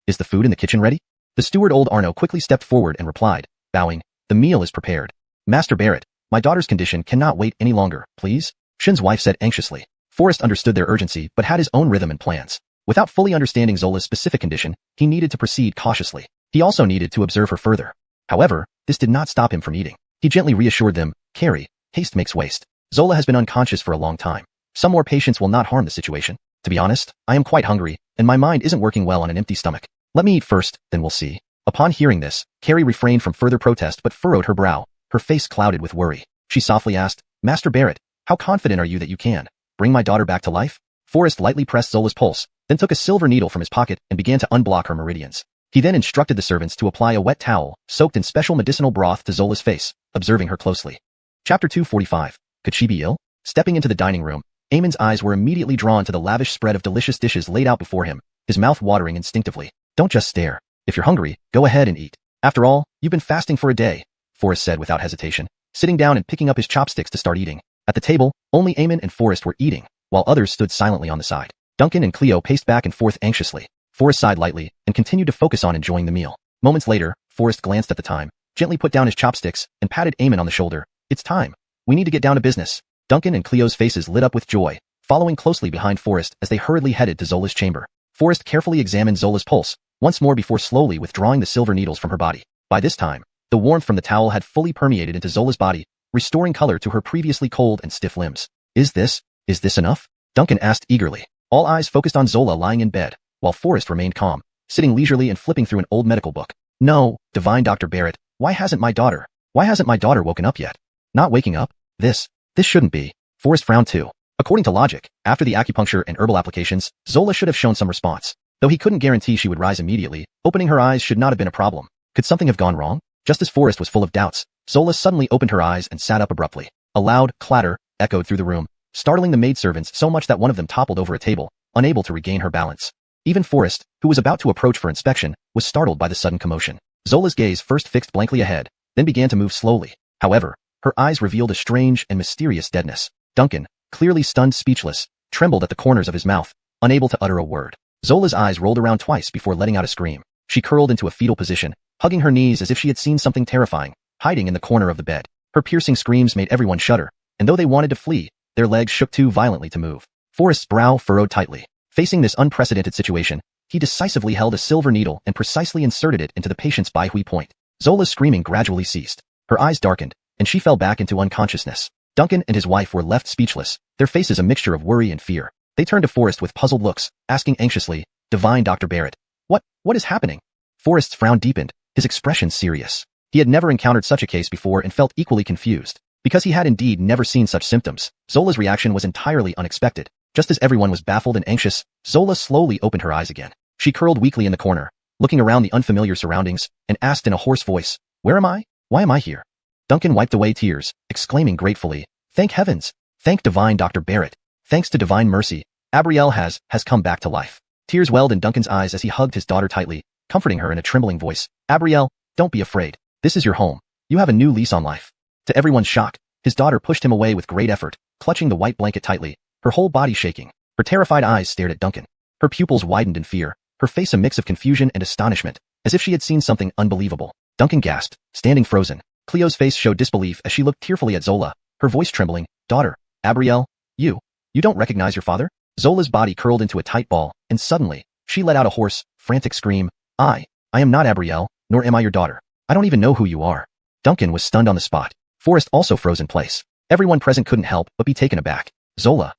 is the food in the kitchen ready? The steward Old Arno quickly stepped forward and replied, bowing, the meal is prepared. Master Barrett, my daughter's condition cannot wait any longer, please, Shin's wife said anxiously. Forrest understood their urgency but had his own rhythm and plans. Without fully understanding Zola's specific condition, he needed to proceed cautiously. He also needed to observe her further. However, this did not stop him from eating. He gently reassured them, Carrie, haste makes waste. Zola has been unconscious for a long time. Some more patience will not harm the situation. To be honest, I am quite hungry, and my mind isn't working well on an empty stomach. Let me eat first, then we'll see. Upon hearing this, Carrie refrained from further protest but furrowed her brow, her face clouded with worry. She softly asked, Master Barrett, how confident are you that you can bring my daughter back to life? Forrest lightly pressed Zola's pulse, then took a silver needle from his pocket and began to unblock her meridians. He then instructed the servants to apply a wet towel, soaked in special medicinal broth to Zola's face, observing her closely. Chapter 245. Could she be ill? Stepping into the dining room, Eamon's eyes were immediately drawn to the lavish spread of delicious dishes laid out before him, his mouth watering instinctively. Don't just stare. If you're hungry, go ahead and eat. After all, you've been fasting for a day, Forrest said without hesitation, sitting down and picking up his chopsticks to start eating. At the table, only Eamon and Forrest were eating, while others stood silently on the side. Duncan and Cleo paced back and forth anxiously. Forrest sighed lightly and continued to focus on enjoying the meal. Moments later, Forrest glanced at the time, gently put down his chopsticks, and patted Eamon on the shoulder. It's time. We need to get down to business. Duncan and Cleo's faces lit up with joy, following closely behind Forrest as they hurriedly headed to Zola's chamber. Forrest carefully examined Zola's pulse, once more before slowly withdrawing the silver needles from her body. By this time, the warmth from the towel had fully permeated into Zola's body, restoring color to her previously cold and stiff limbs. Is this enough? Duncan asked eagerly. All eyes focused on Zola lying in bed, while Forrest remained calm, sitting leisurely and flipping through an old medical book. No, divine Dr. Barrett, why hasn't my daughter woken up yet? Not waking up? This shouldn't be. Forrest frowned too. According to logic, after the acupuncture and herbal applications, Zola should have shown some response. Though he couldn't guarantee she would rise immediately, opening her eyes should not have been a problem. Could something have gone wrong? Just as Forrest was full of doubts, Zola suddenly opened her eyes and sat up abruptly. A loud clatter echoed through the room, startling the maidservants so much that one of them toppled over a table, unable to regain her balance. Even Forrest, who was about to approach for inspection, was startled by the sudden commotion. Zola's gaze first fixed blankly ahead, then began to move slowly. However, her eyes revealed a strange and mysterious deadness. Duncan, clearly stunned speechless, trembled at the corners of his mouth, unable to utter a word. Zola's eyes rolled around twice before letting out a scream. She curled into a fetal position, hugging her knees as if she had seen something terrifying, hiding in the corner of the bed. Her piercing screams made everyone shudder, and though they wanted to flee, their legs shook too violently to move. Forrest's brow furrowed tightly. Facing this unprecedented situation, he decisively held a silver needle and precisely inserted it into the patient's Baihui point. Zola's screaming gradually ceased. Her eyes darkened, and she fell back into unconsciousness. Duncan and his wife were left speechless, their faces a mixture of worry and fear. They turned to Forrest with puzzled looks, asking anxiously, Divine Dr. Barrett, what is happening? Forrest's frown deepened, his expression serious. He had never encountered such a case before and felt equally confused. Because he had indeed never seen such symptoms, Zola's reaction was entirely unexpected. Just as everyone was baffled and anxious, Zola slowly opened her eyes again. She curled weakly in the corner, looking around the unfamiliar surroundings, and asked in a hoarse voice, Where am I? Why am I here? Duncan wiped away tears, exclaiming gratefully, Thank heavens! Thank divine Dr. Barrett! Thanks to divine mercy, Abrielle has come back to life. Tears welled in Duncan's eyes as he hugged his daughter tightly, comforting her in a trembling voice. Abrielle, don't be afraid. This is your home. You have a new lease on life. To everyone's shock, his daughter pushed him away with great effort, clutching the white blanket tightly, her whole body shaking. Her terrified eyes stared at Duncan. Her pupils widened in fear, her face a mix of confusion and astonishment, as if she had seen something unbelievable. Duncan gasped, standing frozen. Cleo's face showed disbelief as she looked tearfully at Zola, her voice trembling. Daughter, Abrielle, you don't recognize your father? Zola's body curled into a tight ball, and suddenly, she let out a hoarse, frantic scream. I am not Abrielle, nor am I your daughter. I don't even know who you are. Duncan was stunned on the spot. Forrest also froze in place. Everyone present couldn't help but be taken aback. Zola,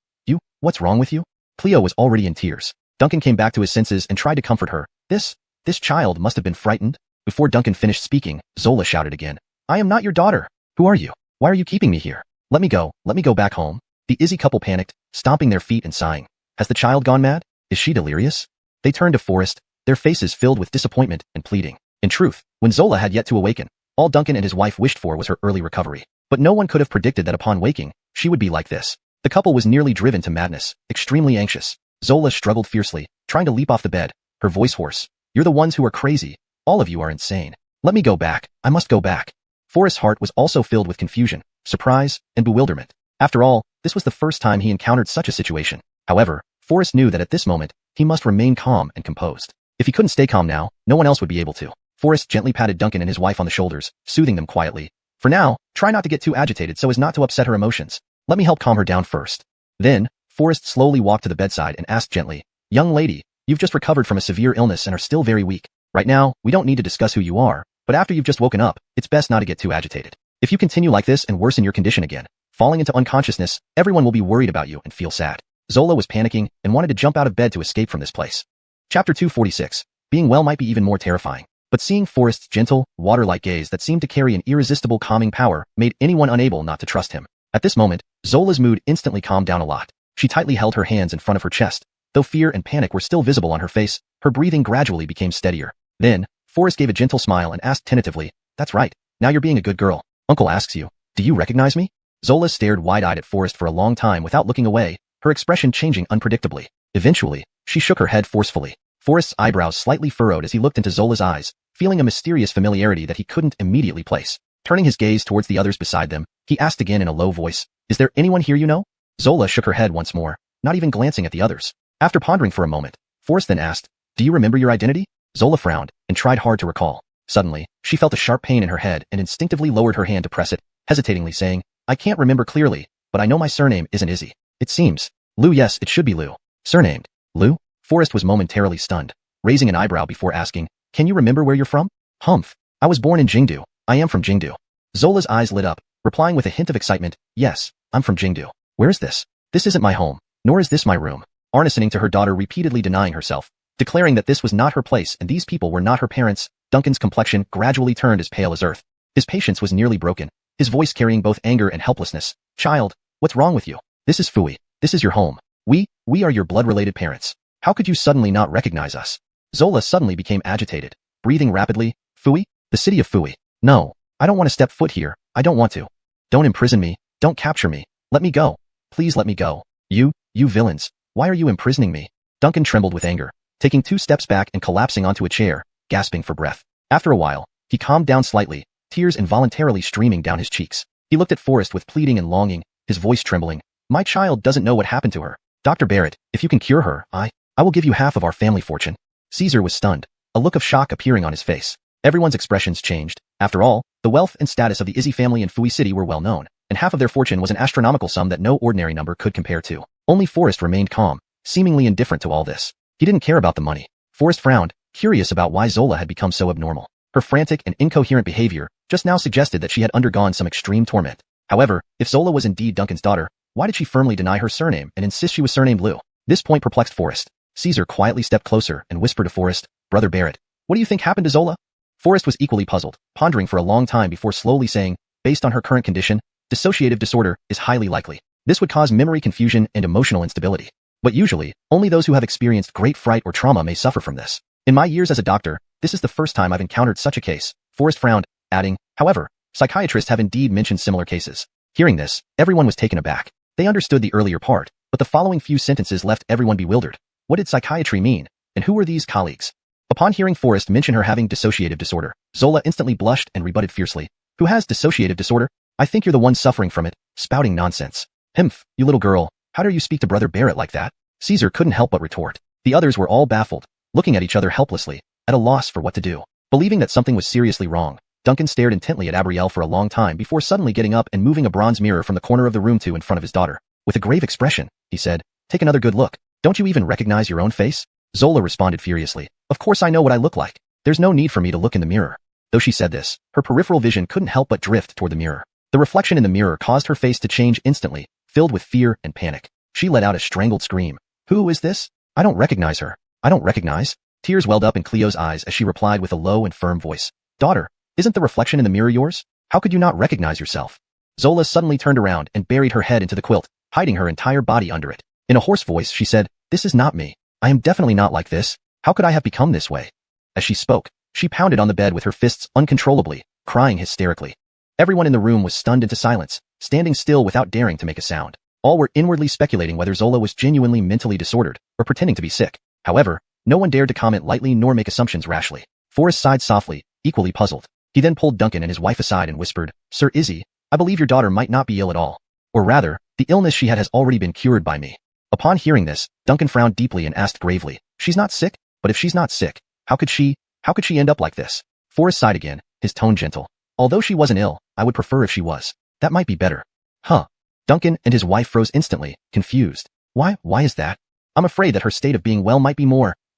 what's wrong with you? Cleo was already in tears. Duncan came back to his senses and tried to comfort her. This child must have been frightened. Before Duncan finished speaking, Zola shouted again. I am not your daughter. Who are you? Why are you keeping me here? Let me go back home. The Izzy couple panicked, stomping their feet and sighing. Has the child gone mad? Is she delirious? They turned to Forrest, their faces filled with disappointment and pleading. In truth, when Zola had yet to awaken, all Duncan and his wife wished for was her early recovery. But no one could have predicted that upon waking, she would be like this. The couple was nearly driven to madness, extremely anxious. Zola struggled fiercely, trying to leap off the bed, her voice hoarse. You're the ones who are crazy. All of you are insane. Let me go back. I must go back. Forrest's heart was also filled with confusion, surprise, and bewilderment. After all, this was the first time he encountered such a situation. However, Forrest knew that at this moment, he must remain calm and composed. If he couldn't stay calm now, no one else would be able to. Forrest gently patted Duncan and his wife on the shoulders, soothing them quietly. For now, try not to get too agitated so as not to upset her emotions. Let me help calm her down first. Then, Forrest slowly walked to the bedside and asked gently, Young lady, you've just recovered from a severe illness and are still very weak. Right now, we don't need to discuss who you are, but after you've just woken up, it's best not to get too agitated. If you continue like this and worsen your condition again, falling into unconsciousness, everyone will be worried about you and feel sad. Zola was panicking and wanted to jump out of bed to escape from this place. Chapter 246. Being well might be even more terrifying, but seeing Forrest's gentle, water-like gaze that seemed to carry an irresistible calming power made anyone unable not to trust him. At this moment, Zola's mood instantly calmed down a lot. She tightly held her hands in front of her chest. Though fear and panic were still visible on her face, her breathing gradually became steadier. Then, Forrest gave a gentle smile and asked tentatively, That's right, now you're being a good girl. Uncle asks you, do you recognize me? Zola stared wide-eyed at Forrest for a long time without looking away, her expression changing unpredictably. Eventually, she shook her head forcefully. Forrest's eyebrows slightly furrowed as he looked into Zola's eyes, feeling a mysterious familiarity that he couldn't immediately place. Turning his gaze towards the others beside them, he asked again in a low voice, Is there anyone here you know? Zola shook her head once more, not even glancing at the others. After pondering for a moment, Forrest then asked, Do you remember your identity? Zola frowned and tried hard to recall. Suddenly, she felt a sharp pain in her head and instinctively lowered her hand to press it, hesitatingly saying, I can't remember clearly, but I know my surname isn't Izzy. It seems. Liu. Yes, it should be Liu. Surnamed Liu? Forrest was momentarily stunned, raising an eyebrow before asking, Can you remember where you're from? Humph. I was born in Jingdu. I am from Jingdu. Zola's eyes lit up, replying with a hint of excitement, Yes, I'm from Jingdu. Where is this? This isn't my home, nor is this my room. Arnisoning to her daughter, repeatedly denying herself, declaring that this was not her place and these people were not her parents. Duncan's complexion gradually turned as pale as earth. His patience was nearly broken, his voice carrying both anger and helplessness. Child, what's wrong with you? This is Fui. This is your home. We are your blood-related parents. How could you suddenly not recognize us? Zola suddenly became agitated, breathing rapidly. Fui? The city of Fui. No, I don't want to step foot here. I don't want to. Don't imprison me. Don't capture me. Let me go. Please let me go. You villains. Why are you imprisoning me? Duncan trembled with anger, taking 2 steps back and collapsing onto a chair, gasping for breath. After a while, he calmed down slightly, tears involuntarily streaming down his cheeks. He looked at Forrest with pleading and longing, his voice trembling. My child doesn't know what happened to her. Dr. Barrett, if you can cure her, I will give you half of our family fortune. Caesar was stunned, a look of shock appearing on his face. Everyone's expressions changed. After all, the wealth and status of the Izzy family in Fui City were well known, and half of their fortune was an astronomical sum that no ordinary number could compare to. Only Forrest remained calm, seemingly indifferent to all this. He didn't care about the money. Forrest frowned, curious about why Zola had become so abnormal. Her frantic and incoherent behavior just now suggested that she had undergone some extreme torment. However, if Zola was indeed Duncan's daughter, why did she firmly deny her surname and insist she was surnamed Liu? This point perplexed Forrest. Caesar quietly stepped closer and whispered to Forrest, Brother Barrett, what do you think happened to Zola? Forrest was equally puzzled, pondering for a long time before slowly saying, based on her current condition, dissociative disorder is highly likely. This would cause memory confusion and emotional instability. But usually, only those who have experienced great fright or trauma may suffer from this. In my years as a doctor, this is the first time I've encountered such a case. Forrest frowned, adding, however, psychiatrists have indeed mentioned similar cases. Hearing this, everyone was taken aback. They understood the earlier part, but the following few sentences left everyone bewildered. What did psychiatry mean? And who were these colleagues? Upon hearing Forrest mention her having dissociative disorder, Zola instantly blushed and rebutted fiercely. Who has dissociative disorder? I think you're the one suffering from it, spouting nonsense. Himph, you little girl, how dare you speak to Brother Barrett like that? Caesar couldn't help but retort. The others were all baffled, looking at each other helplessly, at a loss for what to do. Believing that something was seriously wrong, Duncan stared intently at Abrielle for a long time before suddenly getting up and moving a bronze mirror from the corner of the room to in front of his daughter. With a grave expression, he said, "Take another good look. Don't you even recognize your own face?" Zola responded furiously, "Of course I know what I look like. There's no need for me to look in the mirror." Though she said this, her peripheral vision couldn't help but drift toward the mirror. The reflection in the mirror caused her face to change instantly, filled with fear and panic. She let out a strangled scream. "Who is this? I don't recognize her. I don't recognize." Tears welled up in Cleo's eyes as she replied with a low and firm voice. "Daughter, isn't the reflection in the mirror yours? How could you not recognize yourself?" Zola suddenly turned around and buried her head into the quilt, hiding her entire body under it. In a hoarse voice, she said, "This is not me. I am definitely not like this. How could I have become this way?" As she spoke, she pounded on the bed with her fists uncontrollably, crying hysterically. Everyone in the room was stunned into silence, standing still without daring to make a sound. All were inwardly speculating whether Zola was genuinely mentally disordered or pretending to be sick. However, no one dared to comment lightly nor make assumptions rashly. Forrest sighed softly, equally puzzled. He then pulled Duncan and his wife aside and whispered, "Sir Izzy, I believe your daughter might not be ill at all. Or rather, the illness she had has already been cured by me." Upon hearing this, Duncan frowned deeply and asked gravely, "She's not sick? But if she's not sick, how could she end up like this?" Forrest sighed again, his tone gentle. "Although she wasn't ill, I would prefer if she was. That might be better." Huh. Duncan and his wife froze instantly, confused. Why is that? "I'm afraid that her state of being well might be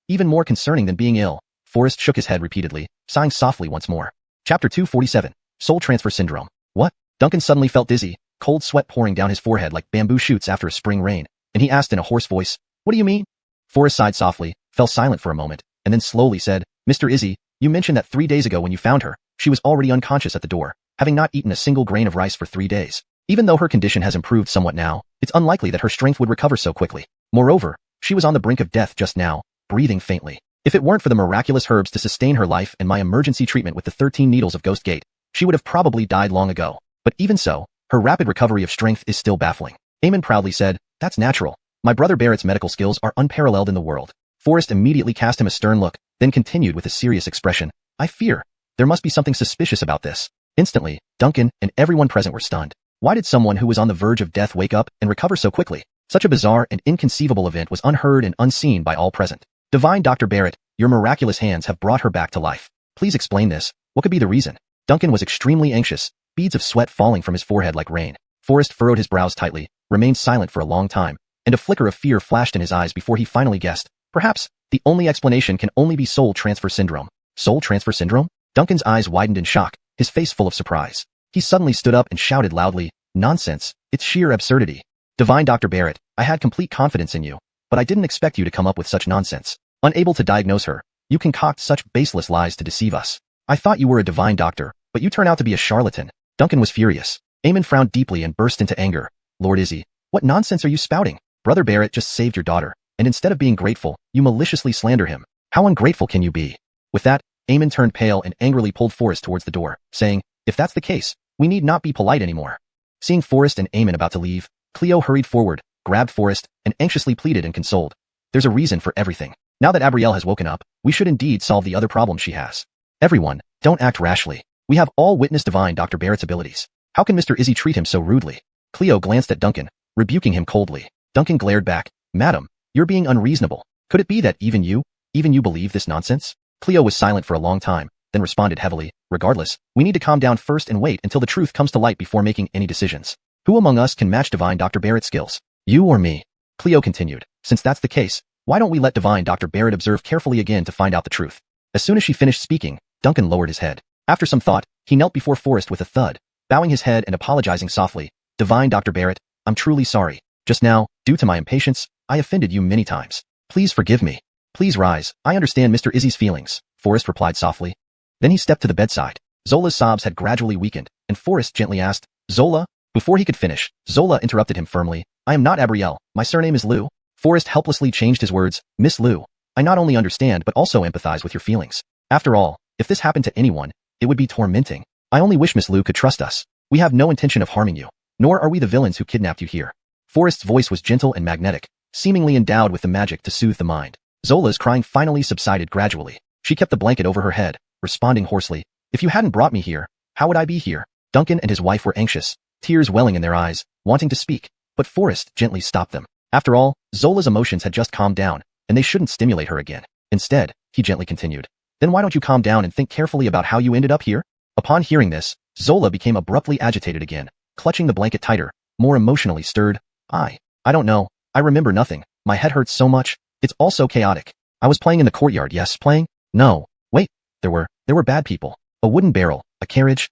even more concerning than being ill." Forrest shook his head repeatedly, sighing softly once more. Chapter 247, Soul Transfer Syndrome. What? Duncan suddenly felt dizzy, cold sweat pouring down his forehead like bamboo shoots after a spring rain, and he asked in a hoarse voice, "What do you mean?" Forrest sighed softly, fell silent for a moment, and then slowly said, "Mr. Izzy, you mentioned that 3 days ago when you found her, she was already unconscious at the door, having not eaten a single grain of rice for 3 days. Even though her condition has improved somewhat now, it's unlikely that her strength would recover so quickly. Moreover, she was on the brink of death just now, breathing faintly. If it weren't for the miraculous herbs to sustain her life and my emergency treatment with the 13 needles of Ghost Gate, she would have probably died long ago. But even so, her rapid recovery of strength is still baffling." Eamon proudly said, "That's natural. My brother Barrett's medical skills are unparalleled in the world." Forrest immediately cast him a stern look, then continued with a serious expression, "I fear there must be something suspicious about this." Instantly, Duncan and everyone present were stunned. Why did someone who was on the verge of death wake up and recover so quickly? Such a bizarre and inconceivable event was unheard and unseen by all present. "Divine Dr. Barrett, your miraculous hands have brought her back to life. Please explain this. What could be the reason?" Duncan was extremely anxious, beads of sweat falling from his forehead like rain. Forrest furrowed his brows tightly, remained silent for a long time, and a flicker of fear flashed in his eyes before he finally guessed. Perhaps, the only explanation can only be soul transfer syndrome. Soul transfer syndrome? Duncan's eyes widened in shock, his face full of surprise. He suddenly stood up and shouted loudly, "Nonsense, it's sheer absurdity. Divine Dr. Barrett, I had complete confidence in you, but I didn't expect you to come up with such nonsense. Unable to diagnose her, you concoct such baseless lies to deceive us. I thought you were a divine doctor, but you turn out to be a charlatan." Duncan was furious. Eamon frowned deeply and burst into anger. "Lord Izzy, what nonsense are you spouting? Brother Barrett just saved your daughter, and instead of being grateful, you maliciously slander him. How ungrateful can you be?" With that, Eamon turned pale and angrily pulled Forrest towards the door, saying, "If that's the case, we need not be polite anymore." Seeing Forrest and Eamon about to leave, Cleo hurried forward, grabbed Forrest, and anxiously pleaded and consoled. "There's a reason for everything. Now that Abrielle has woken up, we should indeed solve the other problem she has. Everyone, don't act rashly. We have all witnessed Divine Dr. Barrett's abilities. How can Mr. Izzy treat him so rudely?" Cleo glanced at Duncan, rebuking him coldly. Duncan glared back, "Madam, you're being unreasonable. Could it be that even you believe this nonsense?" Cleo was silent for a long time, then responded heavily, "Regardless, we need to calm down first and wait until the truth comes to light before making any decisions. Who among us can match Divine Dr. Barrett's skills? You or me?" Cleo continued, "Since that's the case, why don't we let Divine Dr. Barrett observe carefully again to find out the truth?" As soon as she finished speaking, Duncan lowered his head. After some thought, he knelt before Forrest with a thud, bowing his head and apologizing softly. "Divine Dr. Barrett, I'm truly sorry. Just now, due to my impatience, I offended you many times. Please forgive me. Please rise. I understand Mr. Izzy's feelings," Forrest replied softly. Then he stepped to the bedside. Zola's sobs had gradually weakened, and Forrest gently asked, "Zola?" Before he could finish, Zola interrupted him firmly. "I am not Abrielle. My surname is Liu." Forrest helplessly changed his words, "Miss Liu, I not only understand but also empathize with your feelings. After all, if this happened to anyone, it would be tormenting. I only wish Miss Liu could trust us. We have no intention of harming you, nor are we the villains who kidnapped you here." Forrest's voice was gentle and magnetic, seemingly endowed with the magic to soothe the mind. Zola's crying finally subsided gradually. She kept the blanket over her head, responding hoarsely, "If you hadn't brought me here, how would I be here?" Duncan and his wife were anxious, tears welling in their eyes, wanting to speak, but Forrest gently stopped them. After all, Zola's emotions had just calmed down, and they shouldn't stimulate her again. Instead, he gently continued, Then why don't you calm down and think carefully about how you ended up here? Upon hearing this, Zola became abruptly agitated again, clutching the blanket tighter, more emotionally stirred. I don't know. I remember nothing. My head hurts so much. It's all so chaotic. I was playing in the courtyard, yes, playing? No. Wait. There were bad people. A wooden barrel, a carriage.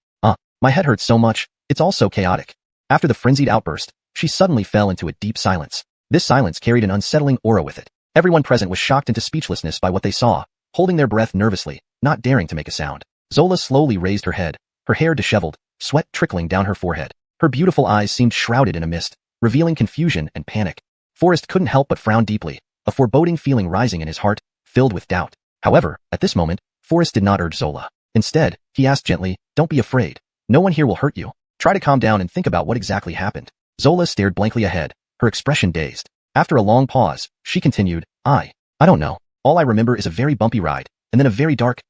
My head hurts so much. It's all so chaotic. After the frenzied outburst, she suddenly fell into a deep silence. This silence carried an unsettling aura with it. Everyone present was shocked into speechlessness by what they saw, holding their breath nervously, not daring to make a sound. Zola slowly raised her head, her hair disheveled, sweat trickling down her forehead. Her beautiful eyes seemed shrouded in a mist, revealing confusion and panic. Forrest couldn't help but frown deeply, a foreboding feeling rising in his heart, filled with doubt. However, at this moment, Forrest did not urge Zola. Instead, he asked gently, "Don't be afraid. No one here will hurt you. Try to calm down and think about what exactly happened." Zola stared blankly ahead, her expression dazed. After a long pause, she continued, I don't know. All I remember is a very bumpy ride, and then a very dark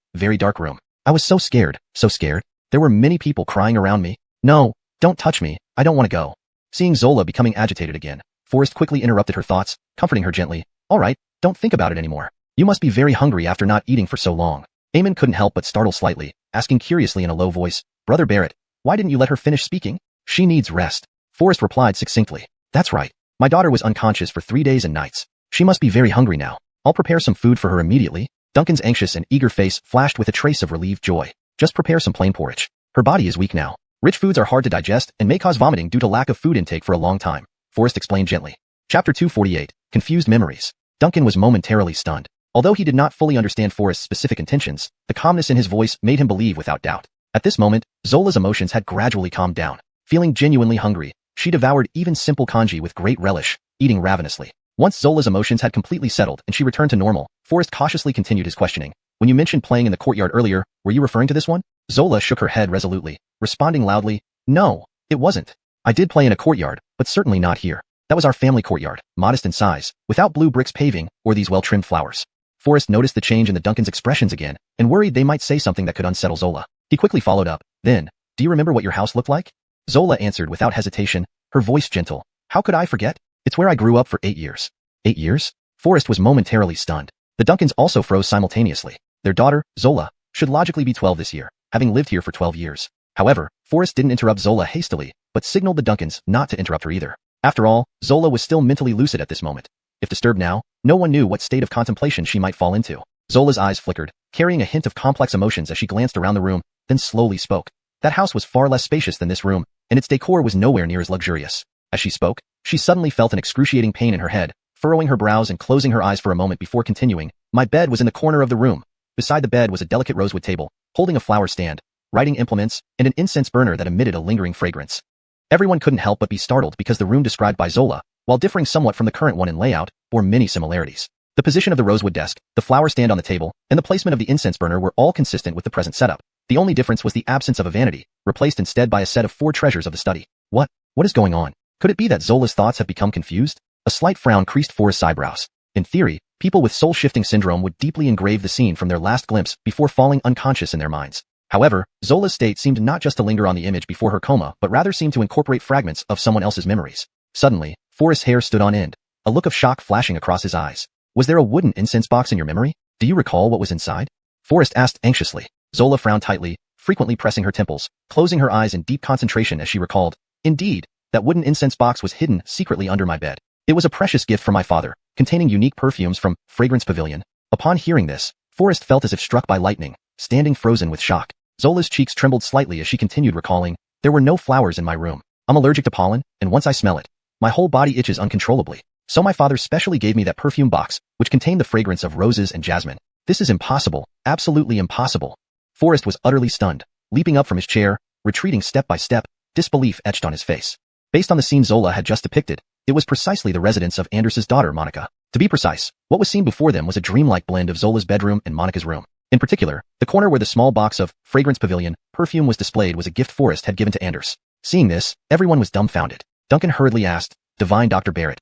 room. I was so scared, so scared. There were many people crying around me. No, don't touch me. I don't want to go. Seeing Zola becoming agitated again, Forrest quickly interrupted her thoughts, comforting her gently. All right, don't think about it anymore. You must be very hungry after not eating for so long. Eamon couldn't help but startle slightly, asking curiously in a low voice, Brother Barrett, why didn't you let her finish speaking? She needs rest. Forrest replied succinctly. That's right. My daughter was unconscious for 3 days and nights. She must be very hungry now. I'll prepare some food for her immediately. Duncan's anxious and eager face flashed with a trace of relieved joy. Just prepare some plain porridge. Her body is weak now. Rich foods are hard to digest and may cause vomiting due to lack of food intake for a long time. Forrest explained gently. Chapter 248, Confused Memories. Duncan was momentarily stunned. Although he did not fully understand Forrest's specific intentions, the calmness in his voice made him believe without doubt. At this moment, Zola's emotions had gradually calmed down. Feeling genuinely hungry, she devoured even simple congee with great relish, eating ravenously. Once Zola's emotions had completely settled and she returned to normal, Forrest cautiously continued his questioning. When you mentioned playing in the courtyard earlier, were you referring to this one? Zola shook her head resolutely, responding loudly, No, it wasn't. I did play in a courtyard, but certainly not here. That was our family courtyard, modest in size, without blue bricks paving or these well-trimmed flowers. Forrest noticed the change in the Duncan's expressions again, and worried they might say something that could unsettle Zola. He quickly followed up, Then, do you remember what your house looked like? Zola answered without hesitation, her voice gentle. How could I forget? It's where I grew up for 8 years. 8 years? Forrest was momentarily stunned. The Duncans also froze simultaneously. Their daughter, Zola, should logically be 12 this year, having lived here for 12 years. However, Forrest didn't interrupt Zola hastily, but signaled the Duncans not to interrupt her either. After all, Zola was still mentally lucid at this moment. If disturbed now, no one knew what state of contemplation she might fall into. Zola's eyes flickered, carrying a hint of complex emotions as she glanced around the room, then slowly spoke. That house was far less spacious than this room, and its decor was nowhere near as luxurious. As she spoke, she suddenly felt an excruciating pain in her head, furrowing her brows and closing her eyes for a moment before continuing. My bed was in the corner of the room. Beside the bed was a delicate rosewood table, holding a flower stand, writing implements, and an incense burner that emitted a lingering fragrance. Everyone couldn't help but be startled because the room described by Zola, while differing somewhat from the current one in layout, bore many similarities. The position of the rosewood desk, the flower stand on the table, and the placement of the incense burner were all consistent with the present setup. The only difference was the absence of a vanity, replaced instead by a set of 4 treasures of the study. What is going on? Could it be that Zola's thoughts have become confused? A slight frown creased Forrest's eyebrows. In theory, people with soul-shifting syndrome would deeply engrave the scene from their last glimpse before falling unconscious in their minds. However, Zola's state seemed not just to linger on the image before her coma, but rather seemed to incorporate fragments of someone else's memories. Suddenly, Forrest's hair stood on end, a look of shock flashing across his eyes. Was there a wooden incense box in your memory? Do you recall what was inside? Forrest asked anxiously. Zola frowned tightly, frequently pressing her temples, closing her eyes in deep concentration as she recalled. Indeed, that wooden incense box was hidden secretly under my bed. It was a precious gift from my father, containing unique perfumes from Fragrance Pavilion. Upon hearing this, Forrest felt as if struck by lightning, standing frozen with shock. Zola's cheeks trembled slightly as she continued recalling, There were no flowers in my room. I'm allergic to pollen, and once I smell it, my whole body itches uncontrollably. So my father specially gave me that perfume box, which contained the fragrance of roses and jasmine. This is impossible, absolutely impossible. Forrest was utterly stunned, leaping up from his chair, retreating step by step, disbelief etched on his face. Based on the scene Zola had just depicted, it was precisely the residence of Anders's daughter, Monica. To be precise, what was seen before them was a dreamlike blend of Zola's bedroom and Monica's room. In particular, the corner where the small box of Fragrance Pavilion perfume was displayed was a gift Forrest had given to Anders. Seeing this, everyone was dumbfounded. Duncan hurriedly asked, Divine Dr. Barrett,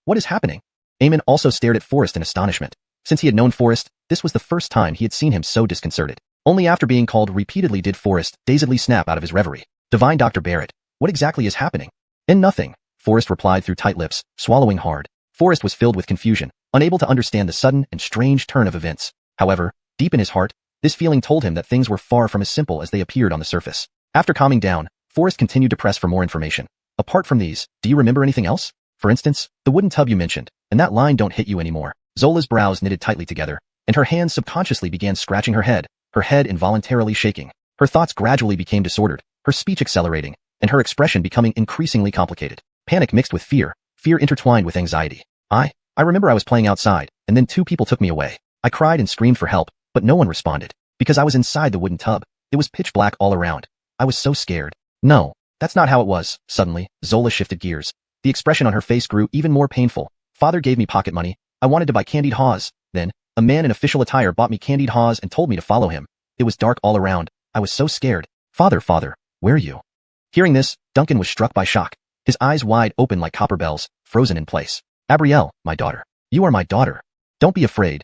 what is happening? Eamon also stared at Forrest in astonishment. Since he had known Forrest, this was the first time he had seen him so disconcerted. Only after being called repeatedly did Forrest dazedly snap out of his reverie. Divine Dr. Barrett, what exactly is happening? Nothing, Forrest replied through tight lips, swallowing hard. Forrest was filled with confusion, unable to understand the sudden and strange turn of events. However, deep in his heart, This feeling told him that things were far from as simple as they appeared on the surface. After calming down, Forrest continued to press for more information. Apart from these, do you remember anything else? For instance, the wooden tub you mentioned, and that line "don't hit you anymore." Zola's brows knitted tightly together, and her hands subconsciously began scratching her head involuntarily shaking. Her thoughts gradually became disordered, her speech accelerating, and her expression becoming increasingly complicated. Panic mixed with fear intertwined with anxiety. I remember I was playing outside, and then two people took me away. I cried and screamed for help, but no one responded. Because I was inside the wooden tub, it was pitch black all around. I was so scared. No, that's not how it was. Suddenly, Zola shifted gears. The expression on her face grew even more painful. Father gave me pocket money. I wanted to buy candied haws. Then, a man in official attire bought me candied haws and told me to follow him. It was dark all around. I was so scared. Father, where are you? Hearing this, Duncan was struck by shock. His eyes wide open like copper bells, frozen in place. Abrielle, my daughter. You are my daughter. Don't be afraid.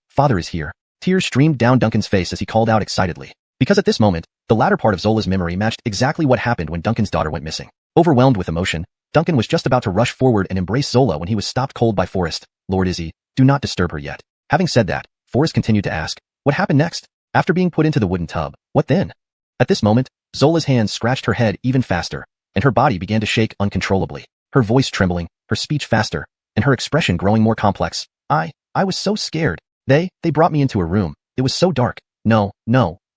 Father is here. Tears streamed down Duncan's face as he called out excitedly. Because at this moment, the latter part of Zola's memory matched exactly what happened when Duncan's daughter went missing. Overwhelmed with emotion, Duncan was just about to rush forward and embrace Zola when he was stopped cold by Forrest. Lord Izzy, do not disturb her yet. Having said that, Forrest continued to ask, what happened next? After being put into the wooden tub, what then? At this moment, Zola's hands scratched her head even faster, and her body began to shake uncontrollably, her voice trembling, her speech faster, and her expression growing more complex. I was so scared. They brought me into a room. It was so dark. No,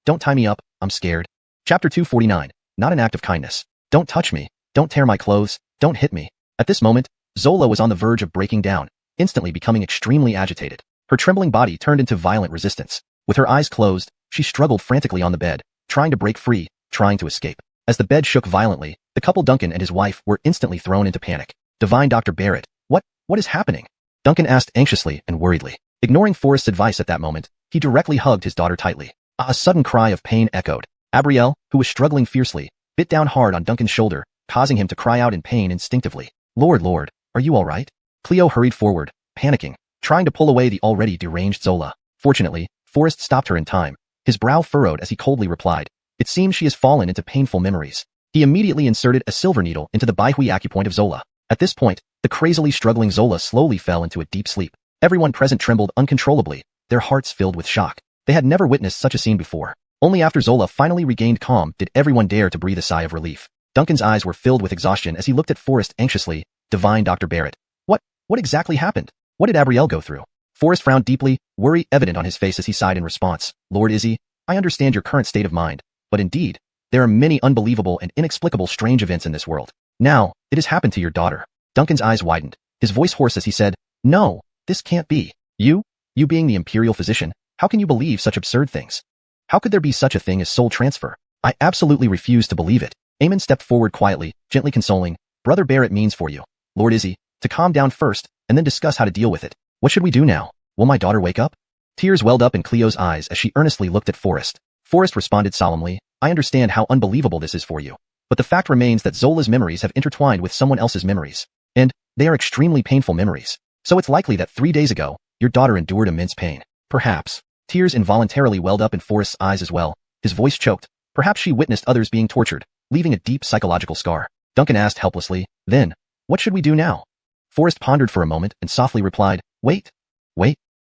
don't tie me up. I'm scared. Chapter 249. Not an act of kindness. Don't touch me. Don't tear my clothes. Don't hit me. At this moment, Zola was on the verge of breaking down, instantly becoming extremely agitated. Her trembling body turned into violent resistance. With her eyes closed, she struggled frantically on the bed, trying to break free, trying to escape. As the bed shook violently, the couple Duncan and his wife were instantly thrown into panic. Divine Dr. Barrett, what is happening? Duncan asked anxiously and worriedly. Ignoring Forrest's advice at that moment, he directly hugged his daughter tightly. A sudden cry of pain echoed. Abrielle, who was struggling fiercely, bit down hard on Duncan's shoulder, causing him to cry out in pain instinctively. Lord, are you all right? Cleo hurried forward, panicking, trying to pull away the already deranged Zola. Fortunately, Forrest stopped her in time. His brow furrowed as he coldly replied, it seems she has fallen into painful memories. He immediately inserted a silver needle into the Baihui acupoint of Zola. At this point, the crazily struggling Zola slowly fell into a deep sleep. Everyone present trembled uncontrollably, their hearts filled with shock. They had never witnessed such a scene before. Only after Zola finally regained calm did everyone dare to breathe a sigh of relief. Duncan's eyes were filled with exhaustion as he looked at Forrest anxiously. Divine Dr. Barrett. What exactly happened? What did Abrielle go through? Forrest frowned deeply, worry evident on his face as he sighed in response. Lord Izzy, I understand your current state of mind, but indeed, there are many unbelievable and inexplicable strange events in this world. Now, it has happened to your daughter. Duncan's eyes widened, his voice hoarse as he said, no, this can't be. You being the imperial physician, how can you believe such absurd things? How could there be such a thing as soul transfer? I absolutely refuse to believe it. Eamon stepped forward quietly, gently consoling. Brother Barrett means for you, Lord Izzy, to calm down first, and then discuss how to deal with it. What should we do now? Will my daughter wake up? Tears welled up in Cleo's eyes as she earnestly looked at Forrest. Forrest responded solemnly, I understand how unbelievable this is for you. But the fact remains that Zola's memories have intertwined with someone else's memories. And they are extremely painful memories. So it's likely that 3 days ago, your daughter endured immense pain. Perhaps. Tears involuntarily welled up in Forrest's eyes as well. His voice choked. Perhaps she witnessed others being tortured, leaving a deep psychological scar. Duncan asked helplessly, then, what should we do now? Forrest pondered for a moment and softly replied, wait.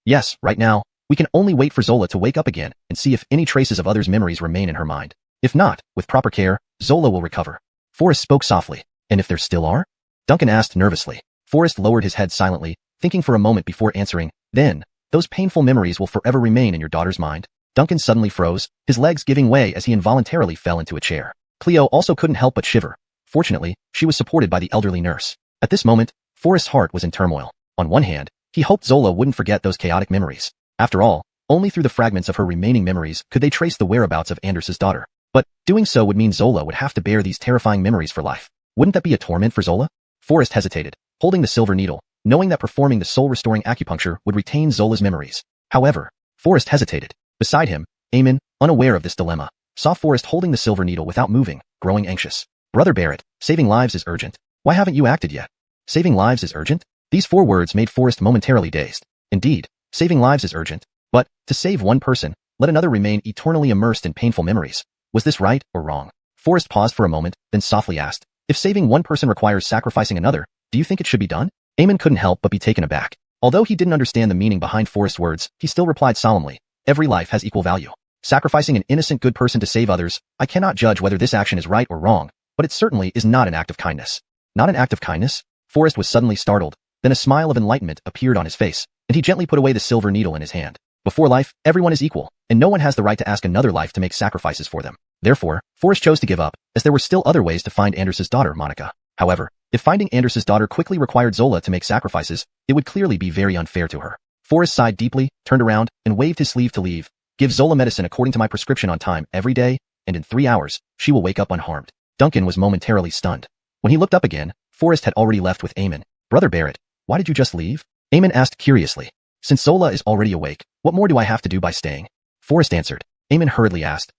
Yes, right now, we can only wait for Zola to wake up again and see if any traces of others' memories remain in her mind. If not, with proper care, Zola will recover. Forrest spoke softly. And if there still are? Duncan asked nervously. Forrest lowered his head silently, thinking for a moment before answering, then, those painful memories will forever remain in your daughter's mind. Duncan suddenly froze, his legs giving way as he involuntarily fell into a chair. Cleo also couldn't help but shiver. Fortunately, she was supported by the elderly nurse. At this moment, Forrest's heart was in turmoil. On one hand, he hoped Zola wouldn't forget those chaotic memories. After all, only through the fragments of her remaining memories could they trace the whereabouts of Anders's daughter. But doing so would mean Zola would have to bear these terrifying memories for life. Wouldn't that be a torment for Zola? Forrest hesitated, holding the silver needle, knowing that performing the soul-restoring acupuncture would retain Zola's memories. However, Forrest hesitated. Beside him, Eamon, unaware of this dilemma, saw Forrest holding the silver needle without moving, growing anxious. Brother Barrett, saving lives is urgent. Why haven't you acted yet? Saving lives is urgent? These 4 words made Forrest momentarily dazed. Indeed, saving lives is urgent. But, to save one person, let another remain eternally immersed in painful memories. Was this right or wrong? Forrest paused for a moment, then softly asked, if saving one person requires sacrificing another, do you think it should be done? Eamon couldn't help but be taken aback. Although he didn't understand the meaning behind Forrest's words, he still replied solemnly, every life has equal value. Sacrificing an innocent good person to save others, I cannot judge whether this action is right or wrong, but it certainly is not an act of kindness. Not an act of kindness? Forrest was suddenly startled, then a smile of enlightenment appeared on his face, and he gently put away the silver needle in his hand. Before life, everyone is equal, and no one has the right to ask another life to make sacrifices for them. Therefore, Forrest chose to give up, as there were still other ways to find Anders's daughter, Monica. However, if finding Anders's daughter quickly required Zola to make sacrifices, it would clearly be very unfair to her. Forrest sighed deeply, turned around, and waved his sleeve to leave. Give Zola medicine according to my prescription on time every day, and in 3 hours, she will wake up unharmed. Duncan was momentarily stunned. When he looked up again, Forrest had already left with Eamon. Brother Barrett, why did you just leave? Eamon asked curiously. Since Zola is already awake, what more do I have to do by staying? Forrest answered. Eamon hurriedly asked,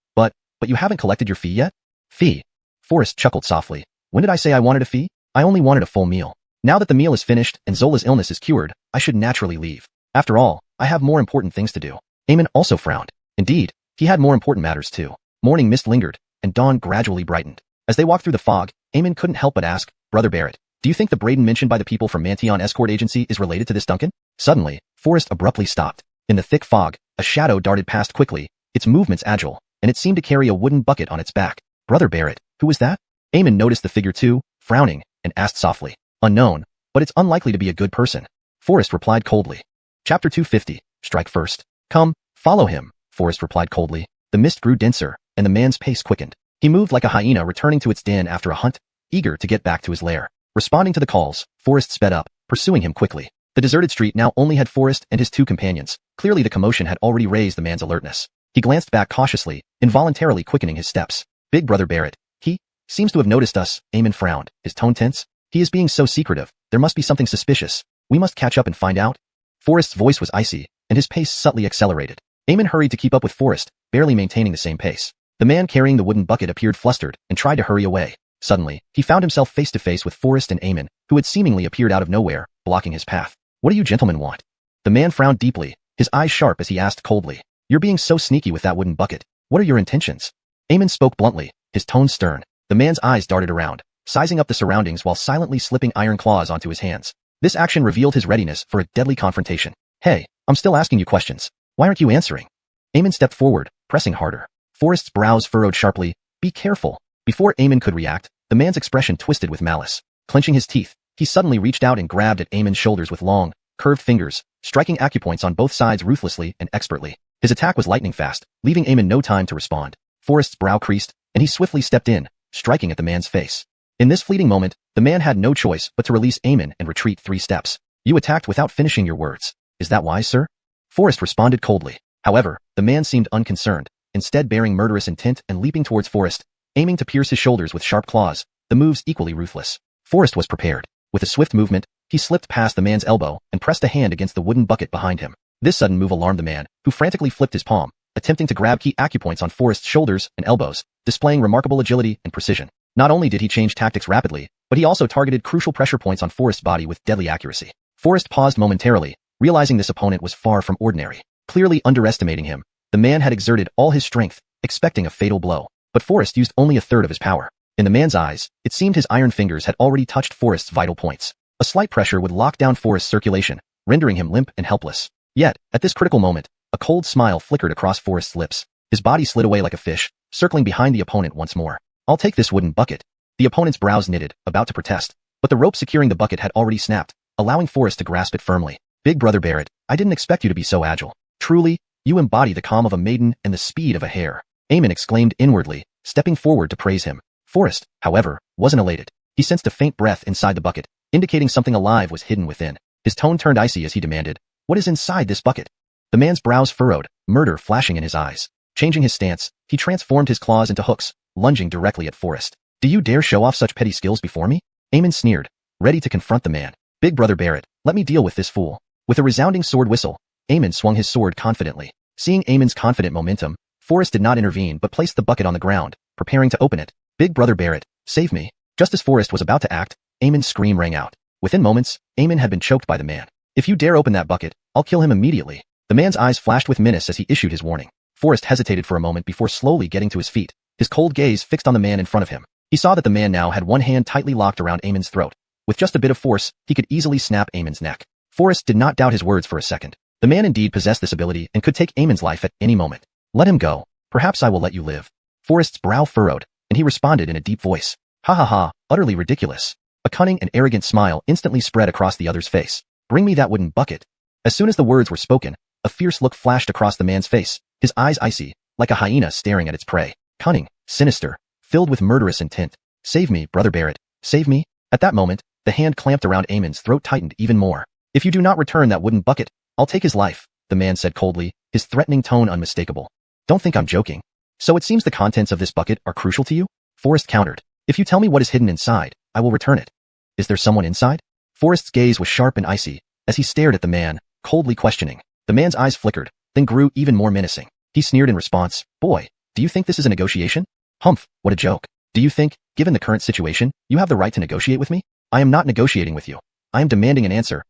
But you haven't collected your fee yet? Fee? Forrest chuckled softly. When did I say I wanted a fee? I only wanted a full meal. Now that the meal is finished and Zola's illness is cured, I should naturally leave. After all, I have more important things to do. Eamon also frowned. Indeed, he had more important matters too. Morning mist lingered, and dawn gradually brightened. As they walked through the fog, Eamon couldn't help but ask, Brother Barrett, do you think the Braden mentioned by the people from Mantion Escort Agency is related to this Duncan? Suddenly, Forrest abruptly stopped. In the thick fog, a shadow darted past quickly, its movements agile, and it seemed to carry a wooden bucket on its back. Brother Barrett, who was that? Eamon noticed the figure too, frowning, and asked softly. Unknown, but it's unlikely to be a good person. Forrest replied coldly. Chapter 250, Strike First. Come, follow him, Forrest replied coldly. The mist grew denser, and the man's pace quickened. He moved like a hyena returning to its den after a hunt, eager to get back to his lair. Responding to the calls, Forrest sped up, pursuing him quickly. The deserted street now only had Forrest and his 2 companions. Clearly the commotion had already raised the man's alertness. He glanced back cautiously, involuntarily quickening his steps. Big Brother Barrett, he seems to have noticed us. Eamon frowned, his tone tense. He is being so secretive. There must be something suspicious. We must catch up and find out. Forrest's voice was icy, and his pace subtly accelerated. Eamon hurried to keep up with Forrest, barely maintaining the same pace. The man carrying the wooden bucket appeared flustered and tried to hurry away. Suddenly, he found himself face to face with Forrest and Eamon, who had seemingly appeared out of nowhere, blocking his path. What do you gentlemen want? The man frowned deeply, his eyes sharp as he asked coldly. You're being so sneaky with that wooden bucket. What are your intentions? Eamon spoke bluntly, his tone stern. The man's eyes darted around, sizing up the surroundings while silently slipping iron claws onto his hands. This action revealed his readiness for a deadly confrontation. Hey, I'm still asking you questions. Why aren't you answering? Eamon stepped forward, pressing harder. Forrest's brows furrowed sharply. Be careful. Before Eamon could react, the man's expression twisted with malice. Clenching his teeth, he suddenly reached out and grabbed at Eamon's shoulders with long, curved fingers, striking acupoints on both sides ruthlessly and expertly. His attack was lightning fast, leaving Eamon no time to respond. Forrest's brow creased, and he swiftly stepped in, striking at the man's face. In this fleeting moment, the man had no choice but to release Eamon and retreat 3 steps. You attacked without finishing your words. Is that wise, sir? Forrest responded coldly. However, the man seemed unconcerned, instead bearing murderous intent and leaping towards Forrest, aiming to pierce his shoulders with sharp claws, the moves equally ruthless. Forrest was prepared. With a swift movement, he slipped past the man's elbow and pressed a hand against the wooden bucket behind him. This sudden move alarmed the man, who frantically flipped his palm, attempting to grab key acupoints on Forrest's shoulders and elbows, displaying remarkable agility and precision. Not only did he change tactics rapidly, but he also targeted crucial pressure points on Forrest's body with deadly accuracy. Forrest paused momentarily, realizing this opponent was far from ordinary. Clearly underestimating him, the man had exerted all his strength, expecting a fatal blow. But Forrest used only a third of his power. In the man's eyes, it seemed his iron fingers had already touched Forrest's vital points. A slight pressure would lock down Forrest's circulation, rendering him limp and helpless. Yet, at this critical moment, a cold smile flickered across Forrest's lips. His body slid away like a fish, circling behind the opponent once more. I'll take this wooden bucket. The opponent's brows knitted, about to protest, but the rope securing the bucket had already snapped, allowing Forrest to grasp it firmly. Big Brother Barrett, I didn't expect you to be so agile. Truly, you embody the calm of a maiden and the speed of a hare. Eamon exclaimed inwardly, stepping forward to praise him. Forrest, however, wasn't elated. He sensed a faint breath inside the bucket, indicating something alive was hidden within. His tone turned icy as he demanded, what is inside this bucket? The man's brows furrowed, murder flashing in his eyes. Changing his stance, he transformed his claws into hooks, lunging directly at Forrest. Do you dare show off such petty skills before me? Eamon sneered, ready to confront the man. Big Brother Barrett, let me deal with this fool. With a resounding sword whistle, Eamon swung his sword confidently. Seeing Eamon's confident momentum, Forrest did not intervene but placed the bucket on the ground, preparing to open it. Big Brother Barrett, save me. Just as Forrest was about to act, Eamon's scream rang out. Within moments, Eamon had been choked by the man. If you dare open that bucket, I'll kill him immediately. The man's eyes flashed with menace as he issued his warning. Forrest hesitated for a moment before slowly getting to his feet, his cold gaze fixed on the man in front of him. He saw that the man now had one hand tightly locked around Eamon's throat. With just a bit of force, he could easily snap Eamon's neck. Forrest did not doubt his words for a second. The man indeed possessed this ability and could take Eamon's life at any moment. Let him go. Perhaps I will let you live. Forrest's brow furrowed, and he responded in a deep voice. Ha ha ha, utterly ridiculous. A cunning and arrogant smile instantly spread across the other's face. Bring me that wooden bucket. As soon as the words were spoken, a fierce look flashed across the man's face, his eyes icy, like a hyena staring at its prey. Cunning, sinister, filled with murderous intent. Save me, Brother Barrett. Save me. At that moment, the hand clamped around Eamon's throat tightened even more. If you do not return that wooden bucket, I'll take his life, the man said coldly, his threatening tone unmistakable. Don't think I'm joking. So it seems the contents of this bucket are crucial to you? Forrest countered. If you tell me what is hidden inside, I will return it. Is there someone inside? Forrest's gaze was sharp and icy, as he stared at the man, coldly questioning. The man's eyes flickered, then grew even more menacing. He sneered in response. Boy, do you think this is a negotiation? Humph, what a joke. Do you think, given the current situation, you have the right to negotiate with me? I am not negotiating with you. I am demanding an answer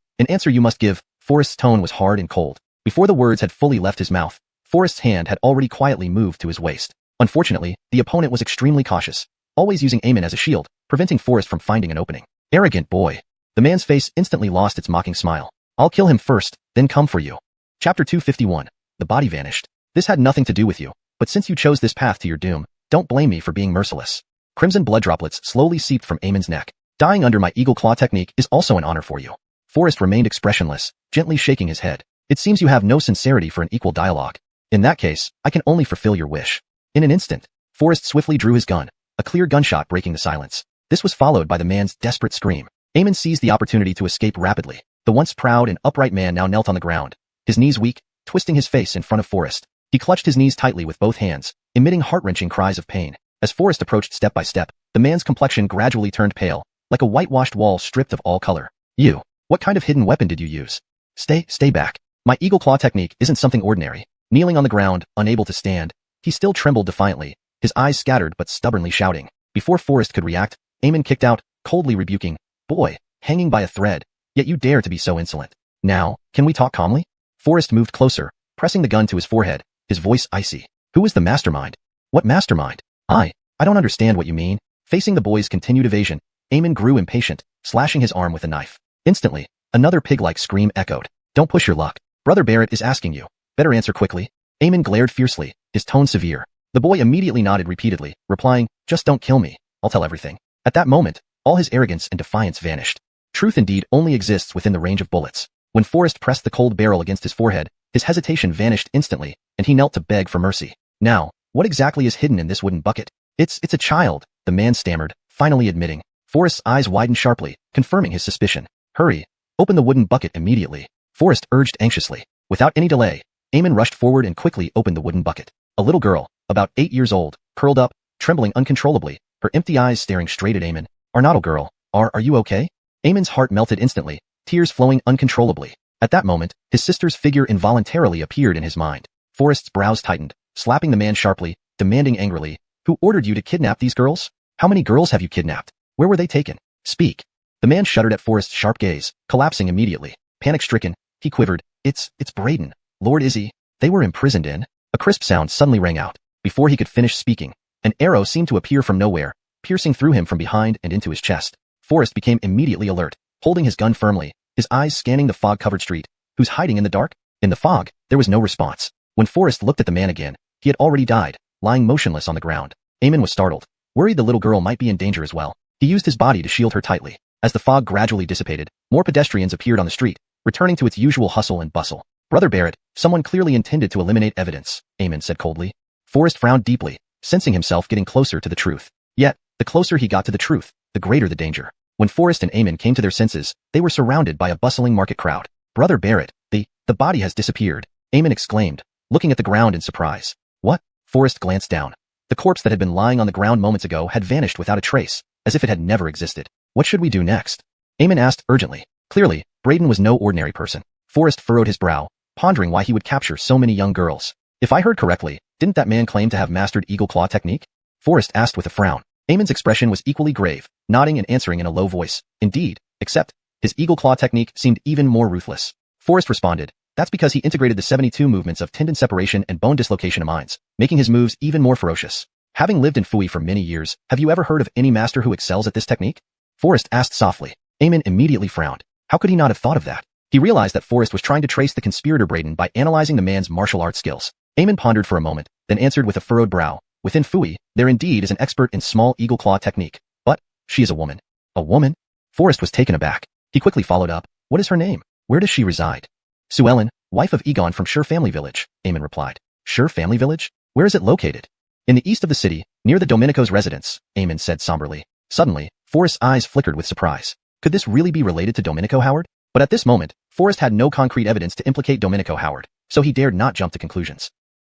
you must give. Forrest's tone was hard and cold. Before the words had fully left his mouth, Forrest's hand had already quietly moved to his waist. Unfortunately, the opponent was extremely cautious, always using Eamon as a shield, preventing Forrest from finding an opening. Arrogant boy. The man's face instantly lost its mocking smile. I'll kill him first, then come for you. Chapter 251. The body vanished. This had nothing to do with you, but since you chose this path to your doom, don't blame me for being merciless. Crimson blood droplets slowly seeped from Eamon's neck. Dying under my eagle claw technique is also an honor for you. Forrest remained expressionless, gently shaking his head. It seems you have no sincerity for an equal dialogue. In that case, I can only fulfill your wish. In an instant, Forrest swiftly drew his gun, a clear gunshot breaking the silence. This was followed by the man's desperate scream. Eamon seized the opportunity to escape rapidly. The once proud and upright man now knelt on the ground, his knees weak, twisting his face in front of Forrest. He clutched his knees tightly with both hands, emitting heart-wrenching cries of pain. As Forrest approached step by step, the man's complexion gradually turned pale, like a whitewashed wall stripped of all color. You. What kind of hidden weapon did you use? Stay back. My eagle claw technique isn't something ordinary. Kneeling on the ground, unable to stand, he still trembled defiantly, his eyes scattered but stubbornly shouting. Before Forrest could react, Eamon kicked out, coldly rebuking. Boy, hanging by a thread, yet you dare to be so insolent. Now, can we talk calmly? Forrest moved closer, pressing the gun to his forehead, his voice icy. Who is the mastermind? What mastermind? I don't understand what you mean. Facing the boy's continued evasion, Eamon grew impatient, slashing his arm with a knife. Instantly, another pig-like scream echoed. Don't push your luck. Brother Barrett is asking you. Better answer quickly. Eamon glared fiercely, his tone severe. The boy immediately nodded repeatedly, replying, just don't kill me. I'll tell everything. At that moment, all his arrogance and defiance vanished. Truth indeed only exists within the range of bullets. When Forrest pressed the cold barrel against his forehead, his hesitation vanished instantly, and he knelt to beg for mercy. Now, what exactly is hidden in this wooden bucket? It's a child, the man stammered, finally admitting. Forrest's eyes widened sharply, confirming his suspicion. Hurry, open the wooden bucket immediately. Forrest urged anxiously. Without any delay, Eamon rushed forward and quickly opened the wooden bucket. A little girl, about 8 years old, curled up, trembling uncontrollably, her empty eyes staring straight at Eamon. Arnotto girl, are you okay? Eamon's heart melted instantly, tears flowing uncontrollably. At that moment, his sister's figure involuntarily appeared in his mind. Forrest's brows tightened, slapping the man sharply, demanding angrily, who ordered you to kidnap these girls? How many girls have you kidnapped? Where were they taken? Speak. The man shuddered at Forrest's sharp gaze, collapsing immediately. Panic-stricken, he quivered. It's Braden, Lord Izzy. They were imprisoned in. A crisp sound suddenly rang out. Before he could finish speaking, an arrow seemed to appear from nowhere, piercing through him from behind and into his chest. Forrest became immediately alert, holding his gun firmly, his eyes scanning the fog-covered street. Who's hiding in the dark? In the fog, there was no response. When Forrest looked at the man again, he had already died, lying motionless on the ground. Eamon was startled, worried the little girl might be in danger as well. He used his body to shield her tightly. As the fog gradually dissipated, more pedestrians appeared on the street, returning to its usual hustle and bustle. Brother Barrett, someone clearly intended to eliminate evidence, Eamon said coldly. Forrest frowned deeply, sensing himself getting closer to the truth. Yet, the closer he got to the truth, the greater the danger. When Forrest and Eamon came to their senses, they were surrounded by a bustling market crowd. Brother Barrett, the body has disappeared, Eamon exclaimed, looking at the ground in surprise. What? Forrest glanced down. The corpse that had been lying on the ground moments ago had vanished without a trace, as if it had never existed. What should we do next? Eamon asked urgently. Clearly, Braden was no ordinary person. Forrest furrowed his brow, pondering why he would capture so many young girls. If I heard correctly, didn't that man claim to have mastered eagle claw technique? Forrest asked with a frown. Eamon's expression was equally grave, nodding and answering in a low voice. Indeed, except, his eagle claw technique seemed even more ruthless. Forrest responded, that's because he integrated the 72 movements of tendon separation and bone dislocation amines, making his moves even more ferocious. Having lived in Fui for many years, have you ever heard of any master who excels at this technique? Forrest asked softly. Eamon immediately frowned. How could he not have thought of that? He realized that Forrest was trying to trace the conspirator Braden by analyzing the man's martial arts skills. Eamon pondered for a moment, then answered with a furrowed brow. Within Fui, there indeed is an expert in small eagle claw technique. But, she is a woman. A woman? Forrest was taken aback. He quickly followed up. What is her name? Where does she reside? Xuanhuan, wife of Egon from Sure Family Village, Eamon replied. Sure Family Village? Where is it located? In the east of the city, near the Domenico's residence, Eamon said somberly. Suddenly, Forrest's eyes flickered with surprise. Could this really be related to Domenico Howard? But at this moment, Forrest had no concrete evidence to implicate Domenico Howard, so he dared not jump to conclusions.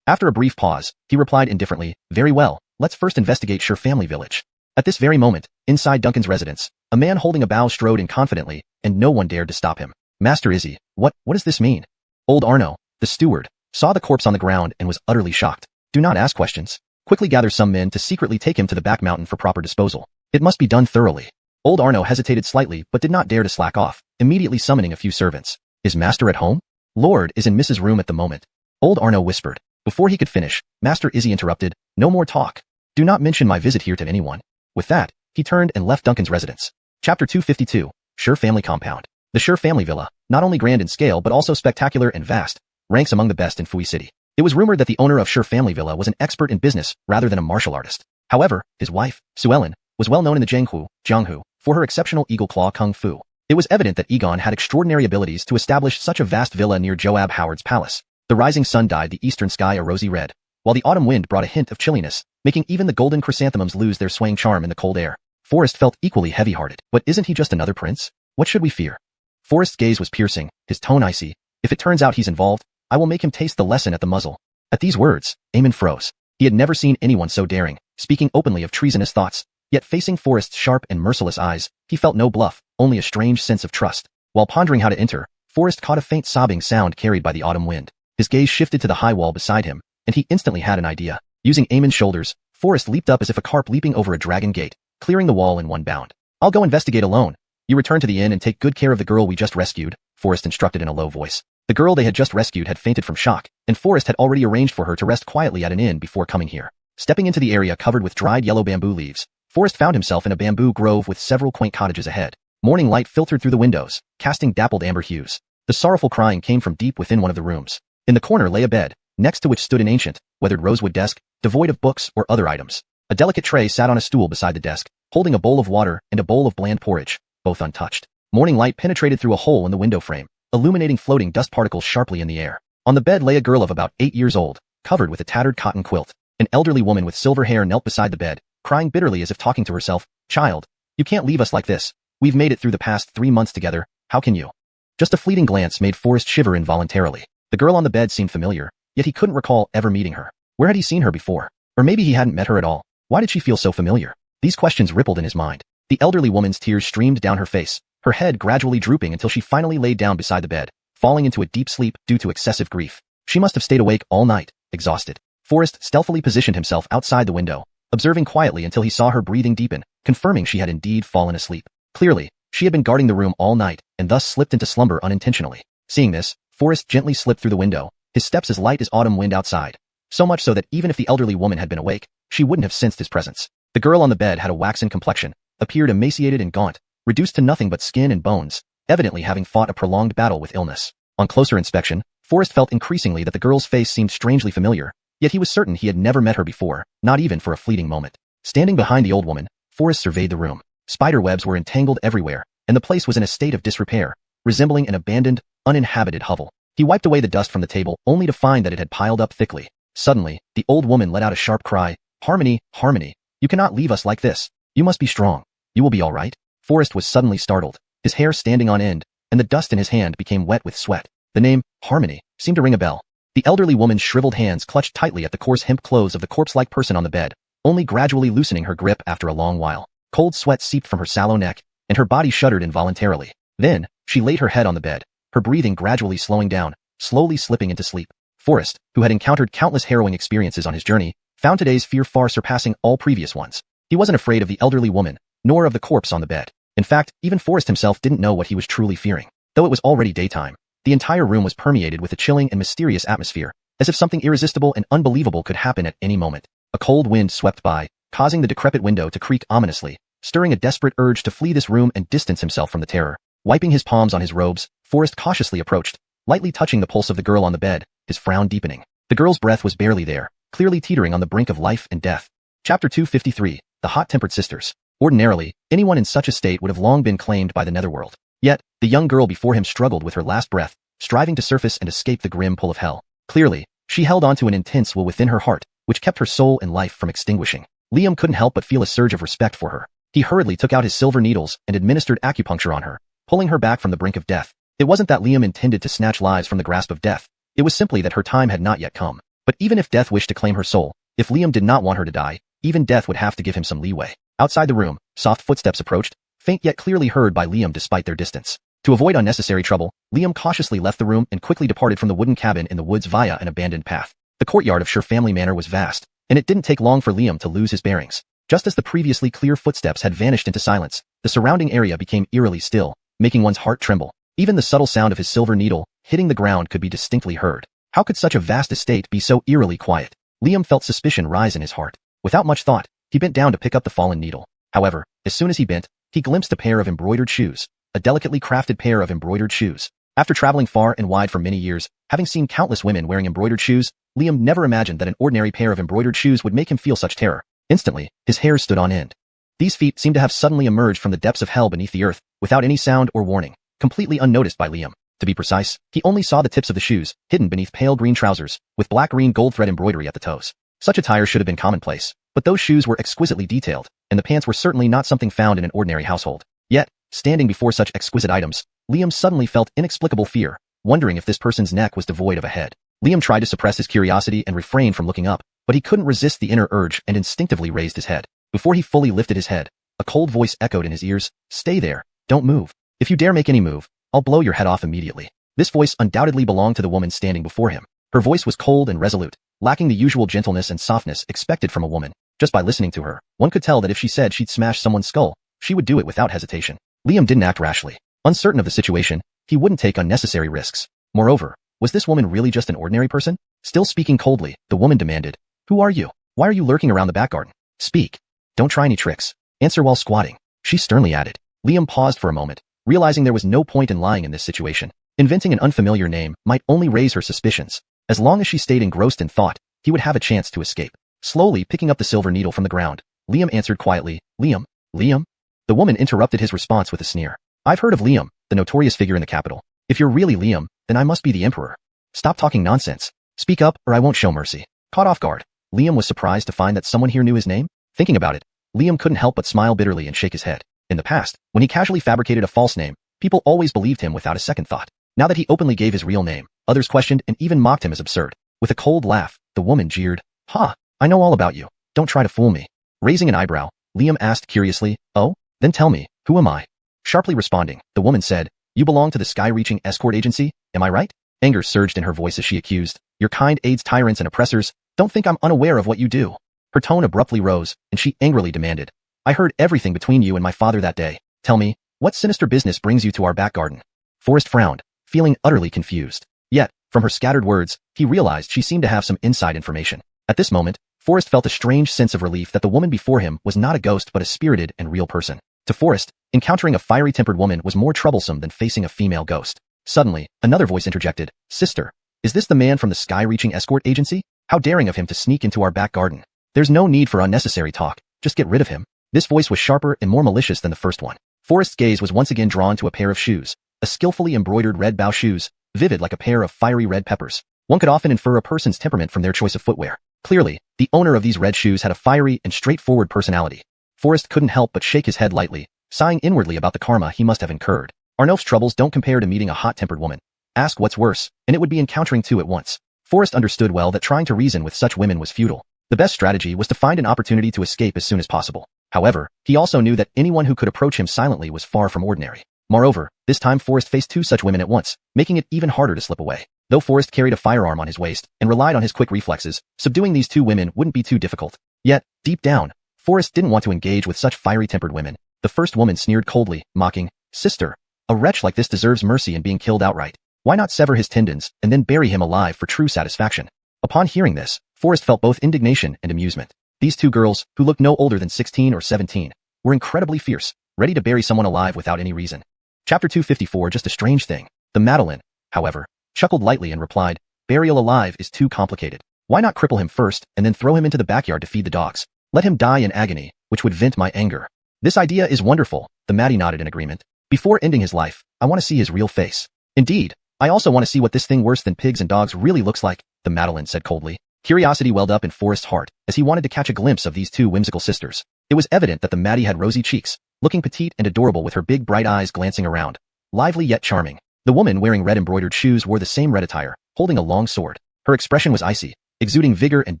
After a brief pause, he replied indifferently, Very well, let's first investigate Sure Family Village. At this very moment, inside Duncan's residence, a man holding a bow strode in confidently, and no one dared to stop him. Master Izzy, what does this mean? Old Arno, the steward, saw the corpse on the ground and was utterly shocked. Do not ask questions. Quickly gather some men to secretly take him to the back mountain for proper disposal. It must be done thoroughly. Old Arno hesitated slightly but did not dare to slack off, immediately summoning a few servants. Is Master at home? Lord is in Mrs. Room at the moment. Old Arno whispered. Before he could finish, Master Izzy interrupted. No more talk. Do not mention my visit here to anyone. With that, he turned and left Duncan's residence. Chapter 252, Sure Family Compound. The Sure Family Villa, not only grand in scale but also spectacular and vast, ranks among the best in Fui City. It was rumored that the owner of Sure Family Villa was an expert in business rather than a martial artist. However, his wife, Xuanhuan, was well known in the Jianghu, for her exceptional eagle claw kung fu. It was evident that Egon had extraordinary abilities to establish such a vast villa near Joab Howard's palace. The rising sun dyed the eastern sky a rosy red, while the autumn wind brought a hint of chilliness, making even the golden chrysanthemums lose their swaying charm in the cold air. Forrest felt equally heavy-hearted. But isn't he just another prince? What should we fear? Forrest's gaze was piercing, his tone icy. If it turns out he's involved, I will make him taste the lesson at the muzzle. At these words, Eamon froze. He had never seen anyone so daring, speaking openly of treasonous thoughts. Yet facing Forrest's sharp and merciless eyes, he felt no bluff, only a strange sense of trust. While pondering how to enter, Forrest caught a faint sobbing sound carried by the autumn wind. His gaze shifted to the high wall beside him, and he instantly had an idea. Using Eamon's shoulders, Forrest leaped up as if a carp leaping over a dragon gate, clearing the wall in one bound. I'll go investigate alone. You return to the inn and take good care of the girl we just rescued, Forrest instructed in a low voice. The girl they had just rescued had fainted from shock, and Forrest had already arranged for her to rest quietly at an inn before coming here. Stepping into the area covered with dried yellow bamboo leaves, Forrest found himself in a bamboo grove with several quaint cottages ahead. Morning light filtered through the windows, casting dappled amber hues. The sorrowful crying came from deep within one of the rooms. In the corner lay a bed, next to which stood an ancient, weathered rosewood desk, devoid of books or other items. A delicate tray sat on a stool beside the desk, holding a bowl of water and a bowl of bland porridge, both untouched. Morning light penetrated through a hole in the window frame, illuminating floating dust particles sharply in the air. On the bed lay a girl of about 8 years old, covered with a tattered cotton quilt. An elderly woman with silver hair knelt beside the bed, crying bitterly as if talking to herself. Child, you can't leave us like this. We've made it through the past 3 months together, how can you? Just a fleeting glance made Forrest shiver involuntarily. The girl on the bed seemed familiar, yet he couldn't recall ever meeting her. Where had he seen her before? Or maybe he hadn't met her at all. Why did she feel so familiar? These questions rippled in his mind. The elderly woman's tears streamed down her face, her head gradually drooping until she finally laid down beside the bed, falling into a deep sleep due to excessive grief. She must have stayed awake all night, exhausted. Forrest stealthily positioned himself outside the window, observing quietly until he saw her breathing deepen, confirming she had indeed fallen asleep. Clearly, she had been guarding the room all night and thus slipped into slumber unintentionally. Seeing this, Forrest gently slipped through the window, his steps as light as autumn wind outside. So much so that even if the elderly woman had been awake, she wouldn't have sensed his presence. The girl on the bed had a waxen complexion, appeared emaciated and gaunt, reduced to nothing but skin and bones, evidently having fought a prolonged battle with illness. On closer inspection, Forrest felt increasingly that the girl's face seemed strangely familiar, yet he was certain he had never met her before, not even for a fleeting moment. Standing behind the old woman, Forrest surveyed the room. Spider webs were entangled everywhere, and the place was in a state of disrepair, resembling an abandoned, uninhabited hovel. He wiped away the dust from the table, only to find that it had piled up thickly. Suddenly, the old woman let out a sharp cry. Harmony, Harmony, you cannot leave us like this. You must be strong. You will be all right. Forrest was suddenly startled, his hair standing on end, and the dust in his hand became wet with sweat. The name, Harmony, seemed to ring a bell. The elderly woman's shriveled hands clutched tightly at the coarse hemp clothes of the corpse-like person on the bed, only gradually loosening her grip after a long while. Cold sweat seeped from her sallow neck, and her body shuddered involuntarily. Then, she laid her head on the bed, her breathing gradually slowing down, slowly slipping into sleep. Forrest, who had encountered countless harrowing experiences on his journey, found today's fear far surpassing all previous ones. He wasn't afraid of the elderly woman, nor of the corpse on the bed. In fact, even Forrest himself didn't know what he was truly fearing. Though it was already daytime, the entire room was permeated with a chilling and mysterious atmosphere, as if something irresistible and unbelievable could happen at any moment. A cold wind swept by, causing the decrepit window to creak ominously, stirring a desperate urge to flee this room and distance himself from the terror. Wiping his palms on his robes, Forrest cautiously approached, lightly touching the pulse of the girl on the bed, his frown deepening. The girl's breath was barely there, clearly teetering on the brink of life and death. Chapter 253, The Hot-Tempered Sisters. Ordinarily, anyone in such a state would have long been claimed by the netherworld. Yet, the young girl before him struggled with her last breath, striving to surface and escape the grim pull of hell. Clearly, she held on to an intense will within her heart, which kept her soul and life from extinguishing. Liam couldn't help but feel a surge of respect for her. He hurriedly took out his silver needles and administered acupuncture on her, pulling her back from the brink of death. It wasn't that Liam intended to snatch lives from the grasp of death. It was simply that her time had not yet come. But even if death wished to claim her soul, if Liam did not want her to die, even death would have to give him some leeway. Outside the room, soft footsteps approached, faint yet clearly heard by Liam despite their distance. To avoid unnecessary trouble, Liam cautiously left the room and quickly departed from the wooden cabin in the woods via an abandoned path. The courtyard of Sher family manor was vast, and it didn't take long for Liam to lose his bearings. Just as the previously clear footsteps had vanished into silence, the surrounding area became eerily still, making one's heart tremble. Even the subtle sound of his silver needle hitting the ground could be distinctly heard. How could such a vast estate be so eerily quiet? Liam felt suspicion rise in his heart. Without much thought, he bent down to pick up the fallen needle. However, as soon as he bent, he glimpsed a pair of embroidered shoes, a delicately crafted pair of embroidered shoes. After traveling far and wide for many years, having seen countless women wearing embroidered shoes, Liam never imagined that an ordinary pair of embroidered shoes would make him feel such terror. Instantly, his hair stood on end. These feet seemed to have suddenly emerged from the depths of hell beneath the earth, without any sound or warning, completely unnoticed by Liam. To be precise, he only saw the tips of the shoes, hidden beneath pale green trousers, with black-green gold thread embroidery at the toes. Such attire should have been commonplace, but those shoes were exquisitely detailed, and the pants were certainly not something found in an ordinary household. Yet, standing before such exquisite items, Liam suddenly felt inexplicable fear, wondering if this person's neck was devoid of a head. Liam tried to suppress his curiosity and refrain from looking up, but he couldn't resist the inner urge and instinctively raised his head. Before he fully lifted his head, a cold voice echoed in his ears, "Stay there, don't move. If you dare make any move, I'll blow your head off immediately." This voice undoubtedly belonged to the woman standing before him. Her voice was cold and resolute, lacking the usual gentleness and softness expected from a woman. Just by listening to her, one could tell that if she said she'd smash someone's skull, she would do it without hesitation. Liam didn't act rashly. Uncertain of the situation, he wouldn't take unnecessary risks. Moreover, was this woman really just an ordinary person? Still speaking coldly, the woman demanded, "Who are you? Why are you lurking around the back garden? Speak. Don't try any tricks. Answer while squatting," she sternly added. Liam paused for a moment, realizing there was no point in lying in this situation. Inventing an unfamiliar name might only raise her suspicions. As long as she stayed engrossed in thought, he would have a chance to escape. Slowly picking up the silver needle from the ground, Liam answered quietly, "Liam? Liam?" The woman interrupted his response with a sneer. "I've heard of Liam, the notorious figure in the capital. If you're really Liam, then I must be the emperor. Stop talking nonsense. Speak up, or I won't show mercy." Caught off guard, Liam was surprised to find that someone here knew his name. Thinking about it, Liam couldn't help but smile bitterly and shake his head. In the past, when he casually fabricated a false name, people always believed him without a second thought. Now that he openly gave his real name, others questioned and even mocked him as absurd. With a cold laugh, the woman jeered, "Ha, I know all about you. Don't try to fool me." Raising an eyebrow, Liam asked curiously, "Oh? Then tell me, who am I?" Sharply responding, the woman said, "You belong to the sky-reaching escort agency, am I right?" Anger surged in her voice as she accused, "Your kind aids tyrants and oppressors. Don't think I'm unaware of what you do." Her tone abruptly rose, and she angrily demanded, "I heard everything between you and my father that day. Tell me, what sinister business brings you to our back garden?" Forrest frowned, feeling utterly confused. Yet, from her scattered words, he realized she seemed to have some inside information. At this moment, Forrest felt a strange sense of relief that the woman before him was not a ghost but a spirited and real person. To Forrest, encountering a fiery-tempered woman was more troublesome than facing a female ghost. Suddenly, another voice interjected, "Sister, is this the man from the sky-reaching escort agency? How daring of him to sneak into our back garden. There's no need for unnecessary talk, just get rid of him." This voice was sharper and more malicious than the first one. Forrest's gaze was once again drawn to a pair of shoes, a skillfully embroidered red bow shoes, vivid like a pair of fiery red peppers. One could often infer a person's temperament from their choice of footwear. Clearly, the owner of these red shoes had a fiery and straightforward personality. Forrest couldn't help but shake his head lightly, sighing inwardly about the karma he must have incurred. Arnulf's troubles don't compare to meeting a hot-tempered woman. Ask what's worse, and it would be encountering two at once. Forrest understood well that trying to reason with such women was futile. The best strategy was to find an opportunity to escape as soon as possible. However, he also knew that anyone who could approach him silently was far from ordinary. Moreover, this time Forrest faced two such women at once, making it even harder to slip away. Though Forrest carried a firearm on his waist and relied on his quick reflexes, subduing these two women wouldn't be too difficult. Yet, deep down, Forrest didn't want to engage with such fiery-tempered women. The first woman sneered coldly, mocking, "Sister, a wretch like this deserves mercy and being killed outright. Why not sever his tendons and then bury him alive for true satisfaction?" Upon hearing this, Forrest felt both indignation and amusement. These two girls, who looked no older than 16 or 17, were incredibly fierce, ready to bury someone alive without any reason. Chapter 254 Just a strange thing. The Madeleine, however, chuckled lightly and replied, burial alive is too complicated. Why not cripple him first and then throw him into the backyard to feed the dogs? Let him die in agony, which would vent my anger. This idea is wonderful, the Maddie nodded in agreement. Before ending his life, I want to see his real face. Indeed, I also want to see what this thing worse than pigs and dogs really looks like, the Madeleine said coldly. Curiosity welled up in Forrest's heart as he wanted to catch a glimpse of these two whimsical sisters. It was evident that the Maddie had rosy cheeks, looking petite and adorable with her big bright eyes glancing around. Lively yet charming. The woman wearing red embroidered shoes wore the same red attire, holding a long sword. Her expression was icy, exuding vigor and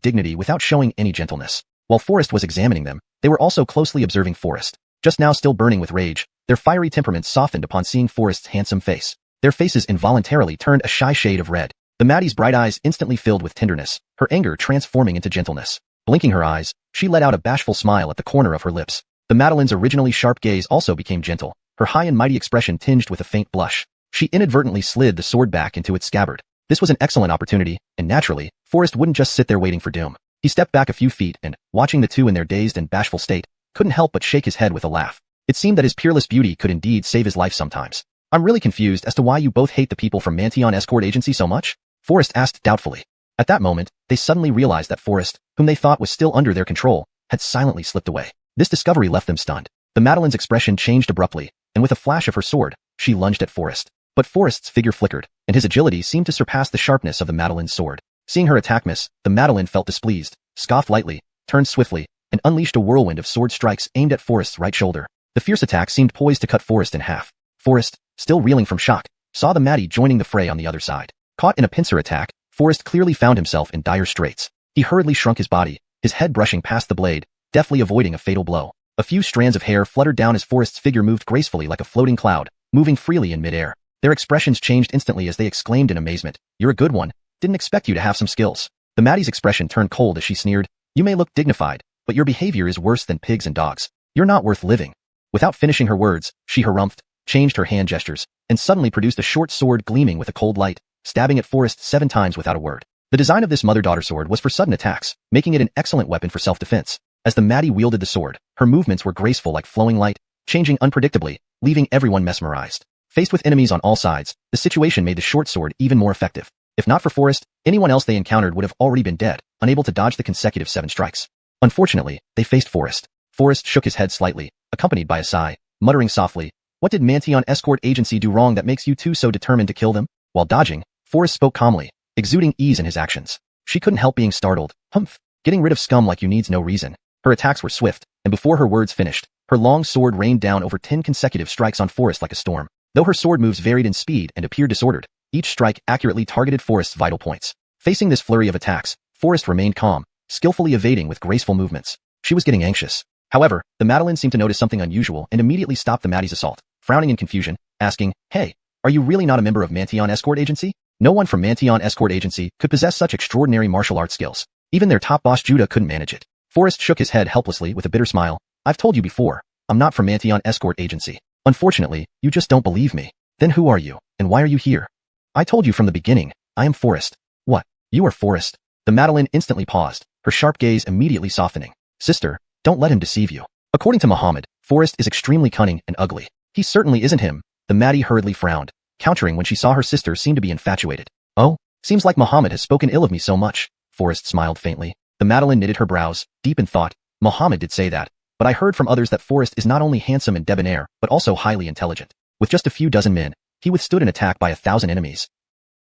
dignity without showing any gentleness. While Forrest was examining them, they were also closely observing Forrest. Just now still burning with rage, their fiery temperaments softened upon seeing Forrest's handsome face. Their faces involuntarily turned a shy shade of red. The Maddie's bright eyes instantly filled with tenderness, her anger transforming into gentleness. Blinking her eyes, she let out a bashful smile at the corner of her lips. The Madeleine's originally sharp gaze also became gentle, her high and mighty expression tinged with a faint blush. She inadvertently slid the sword back into its scabbard. This was an excellent opportunity, and naturally, Forrest wouldn't just sit there waiting for doom. He stepped back a few feet and, watching the two in their dazed and bashful state, couldn't help but shake his head with a laugh. It seemed that his peerless beauty could indeed save his life sometimes. I'm really confused as to why you both hate the people from Mantion Escort Agency so much? Forrest asked doubtfully. At that moment, they suddenly realized that Forrest, whom they thought was still under their control, had silently slipped away. This discovery left them stunned. The Madeleine's expression changed abruptly, and with a flash of her sword, she lunged at Forrest. But Forrest's figure flickered, and his agility seemed to surpass the sharpness of the Madeleine's sword. Seeing her attack miss, the Madeleine felt displeased, scoffed lightly, turned swiftly, and unleashed a whirlwind of sword strikes aimed at Forrest's right shoulder. The fierce attack seemed poised to cut Forrest in half. Forrest, still reeling from shock, saw the Maddie joining the fray on the other side. Caught in a pincer attack, Forrest clearly found himself in dire straits. He hurriedly shrunk his body, his head brushing past the blade, deftly avoiding a fatal blow. A few strands of hair fluttered down as Forrest's figure moved gracefully like a floating cloud, moving freely in midair. Their expressions changed instantly as they exclaimed in amazement, "You're a good one. Didn't expect you to have some skills." The Maddie's expression turned cold as she sneered, "You may look dignified, but your behavior is worse than pigs and dogs. You're not worth living." Without finishing her words, she harumphed, changed her hand gestures, and suddenly produced a short sword gleaming with a cold light, stabbing at Forrest 7 times without a word. The design of this mother-daughter sword was for sudden attacks, making it an excellent weapon for self-defense. As the Maddie wielded the sword, her movements were graceful like flowing light, changing unpredictably, leaving everyone mesmerized. Faced with enemies on all sides, the situation made the short sword even more effective. If not for Forrest, anyone else they encountered would have already been dead, unable to dodge the consecutive 7 strikes. Unfortunately, they faced Forrest. Forrest shook his head slightly, accompanied by a sigh, muttering softly, "What did Mantion Escort Agency do wrong that makes you two so determined to kill them?" While dodging, Forrest spoke calmly, exuding ease in his actions. She couldn't help being startled. "Humph, getting rid of scum like you needs no reason." Her attacks were swift, and before her words finished, her long sword rained down over 10 consecutive strikes on Forrest like a storm. Though her sword moves varied in speed and appeared disordered, each strike accurately targeted Forrest's vital points. Facing this flurry of attacks, Forrest remained calm, skillfully evading with graceful movements. She was getting anxious. However, the Madeleine seemed to notice something unusual and immediately stopped the Maddie's assault, frowning in confusion, asking, "Hey, are you really not a member of Mantion Escort Agency?" No one from Mantion Escort Agency could possess such extraordinary martial arts skills. Even their top boss Judah couldn't manage it. Forrest shook his head helplessly with a bitter smile. "I've told you before, I'm not from Mantion Escort Agency. Unfortunately, you just don't believe me. Then who are you, and why are you here?" "I told you from the beginning, I am Forrest." "What? You are Forrest?" The Madeleine instantly paused, her sharp gaze immediately softening. "Sister, don't let him deceive you. According to Muhammad, Forrest is extremely cunning and ugly." "He certainly isn't him." The Maddie hurriedly frowned, countering when she saw her sister seem to be infatuated. "Oh, seems like Muhammad has spoken ill of me so much." Forrest smiled faintly. The Madeleine knitted her brows, deep in thought. "Muhammad did say that, but I heard from others that Forrest is not only handsome and debonair, but also highly intelligent. With just a few dozen men, he withstood an attack by 1,000 enemies."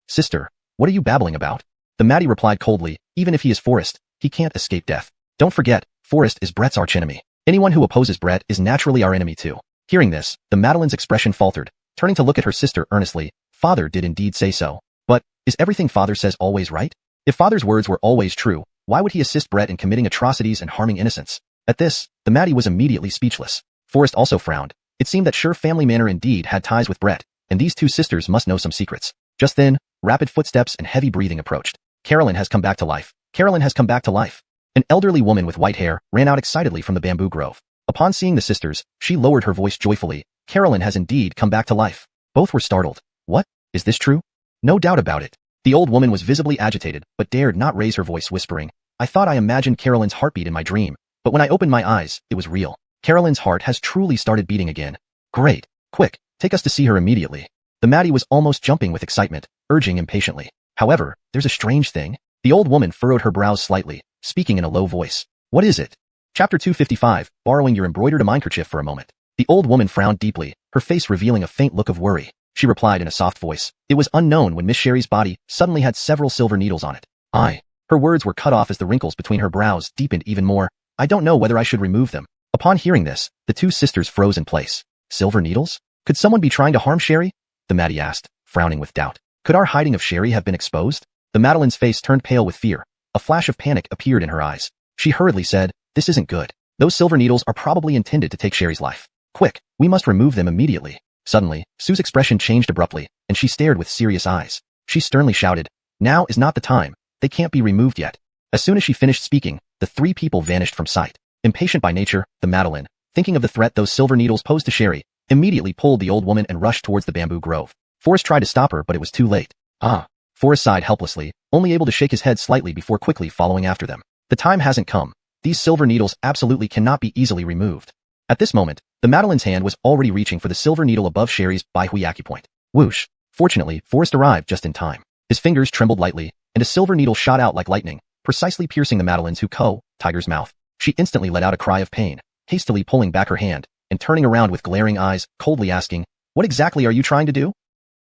"Sister, what are you babbling about?" The Maddie replied coldly, "Even if he is Forrest, he can't escape death. Don't forget, Forrest is Brett's archenemy. Anyone who opposes Brett is naturally our enemy too." Hearing this, the Madeleine's expression faltered, turning to look at her sister earnestly. "Father did indeed say so. But, is everything Father says always right? If Father's words were always true, why would he assist Brett in committing atrocities and harming innocents?" At this, the Maddie was immediately speechless. Forrest also frowned. It seemed that Sure Family Manor indeed had ties with Brett, and these two sisters must know some secrets. Just then, rapid footsteps and heavy breathing approached. "Carolyn has come back to life. Carolyn has come back to life." An elderly woman with white hair ran out excitedly from the bamboo grove. Upon seeing the sisters, she lowered her voice joyfully. "Carolyn has indeed come back to life." Both were startled. "What? Is this true?" "No doubt about it." The old woman was visibly agitated, but dared not raise her voice, whispering, "I thought I imagined Carolyn's heartbeat in my dream, but when I opened my eyes, it was real. Carolyn's heart has truly started beating again." "Great. Quick, take us to see her immediately." The Maddie was almost jumping with excitement, urging impatiently. However, there's a strange thing. The old woman furrowed her brows slightly, speaking in a low voice. What is it? Chapter 255, borrowing your embroidered handkerchief for a moment. The old woman frowned deeply, her face revealing a faint look of worry. She replied in a soft voice. It was unknown when Miss Sherry's body suddenly had several silver needles on it. Her words were cut off as the wrinkles between her brows deepened even more. I don't know whether I should remove them. Upon hearing this, the two sisters froze in place. Silver needles? Could someone be trying to harm Sherry? The Maddie asked, frowning with doubt. Could our hiding of Sherry have been exposed? The Madeline's face turned pale with fear. A flash of panic appeared in her eyes. She hurriedly said, this isn't good. Those silver needles are probably intended to take Sherry's life. Quick, we must remove them immediately. Suddenly, Sue's expression changed abruptly, and she stared with serious eyes. She sternly shouted, now is not the time. They can't be removed yet. As soon as she finished speaking, the three people vanished from sight. Impatient by nature, the Madeline, thinking of the threat those silver needles posed to Sherry, immediately pulled the old woman and rushed towards the bamboo grove. Forrest tried to stop her, but it was too late. Forrest sighed helplessly, only able to shake his head slightly before quickly following after them. The time hasn't come. These silver needles absolutely cannot be easily removed. At this moment, the Madeline's hand was already reaching for the silver needle above Sherry's Baihui acupoint. Whoosh! Fortunately, Forrest arrived just in time. His fingers trembled lightly, and a silver needle shot out like lightning, precisely piercing the Madeline's tiger's mouth. She instantly let out a cry of pain, hastily pulling back her hand, and turning around with glaring eyes, coldly asking, what exactly are you trying to do?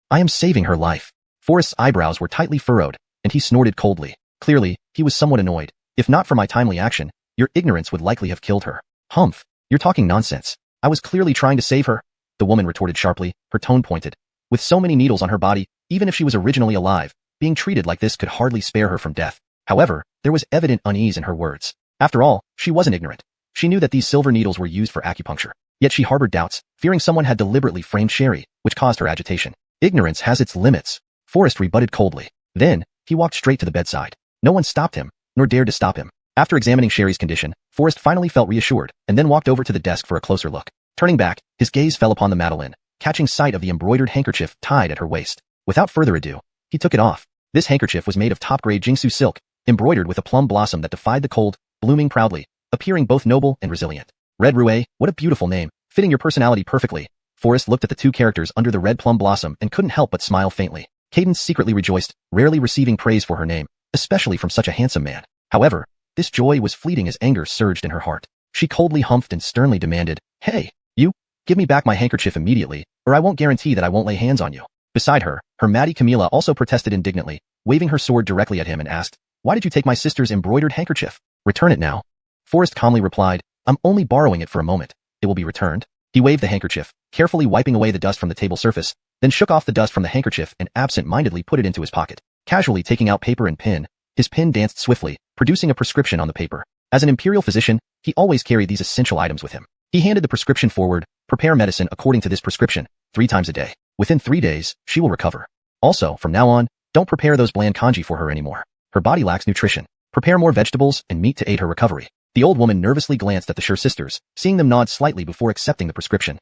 I am saving her life. Forrest's eyebrows were tightly furrowed, and he snorted coldly. Clearly, he was somewhat annoyed. If not for my timely action, your ignorance would likely have killed her. Humph, you're talking nonsense. I was clearly trying to save her, the woman retorted sharply, her tone pointed. With so many needles on her body, even if she was originally alive, being treated like this could hardly spare her from death. However, there was evident unease in her words. After all, she wasn't ignorant. She knew that these silver needles were used for acupuncture. Yet she harbored doubts, fearing someone had deliberately framed Sherry, which caused her agitation. Ignorance has its limits, Forrest rebutted coldly. Then, he walked straight to the bedside. No one stopped him, nor dared to stop him. After examining Sherry's condition, Forrest finally felt reassured, and then walked over to the desk for a closer look. Turning back, his gaze fell upon the Madeline, catching sight of the embroidered handkerchief tied at her waist. Without further ado, he took it off. This handkerchief was made of top-grade Jingsu silk, embroidered with a plum blossom that defied the cold, blooming proudly, appearing both noble and resilient. Red Rouet, what a beautiful name, fitting your personality perfectly. Forrest looked at the two characters under the red plum blossom and couldn't help but smile faintly. Cadence secretly rejoiced, rarely receiving praise for her name, especially from such a handsome man. However, this joy was fleeting as anger surged in her heart. She coldly humphed and sternly demanded, hey, you, give me back my handkerchief immediately, or I won't guarantee that I won't lay hands on you. Beside her, her Maddie Camilla also protested indignantly, waving her sword directly at him and asked, why did you take my sister's embroidered handkerchief? Return it now. Forrest calmly replied, I'm only borrowing it for a moment. It will be returned. He waved the handkerchief, carefully wiping away the dust from the table surface, then shook off the dust from the handkerchief and absent-mindedly put it into his pocket. Casually taking out paper and pen, his pen danced swiftly, producing a prescription on the paper. As an imperial physician, he always carried these essential items with him. He handed the prescription forward, prepare medicine according to this prescription, 3 times a day. Within 3 days, she will recover. Also, from now on, don't prepare those bland kanji for her anymore. Her body lacks nutrition. Prepare more vegetables and meat to aid her recovery. The old woman nervously glanced at the Sure sisters, seeing them nod slightly before accepting the prescription.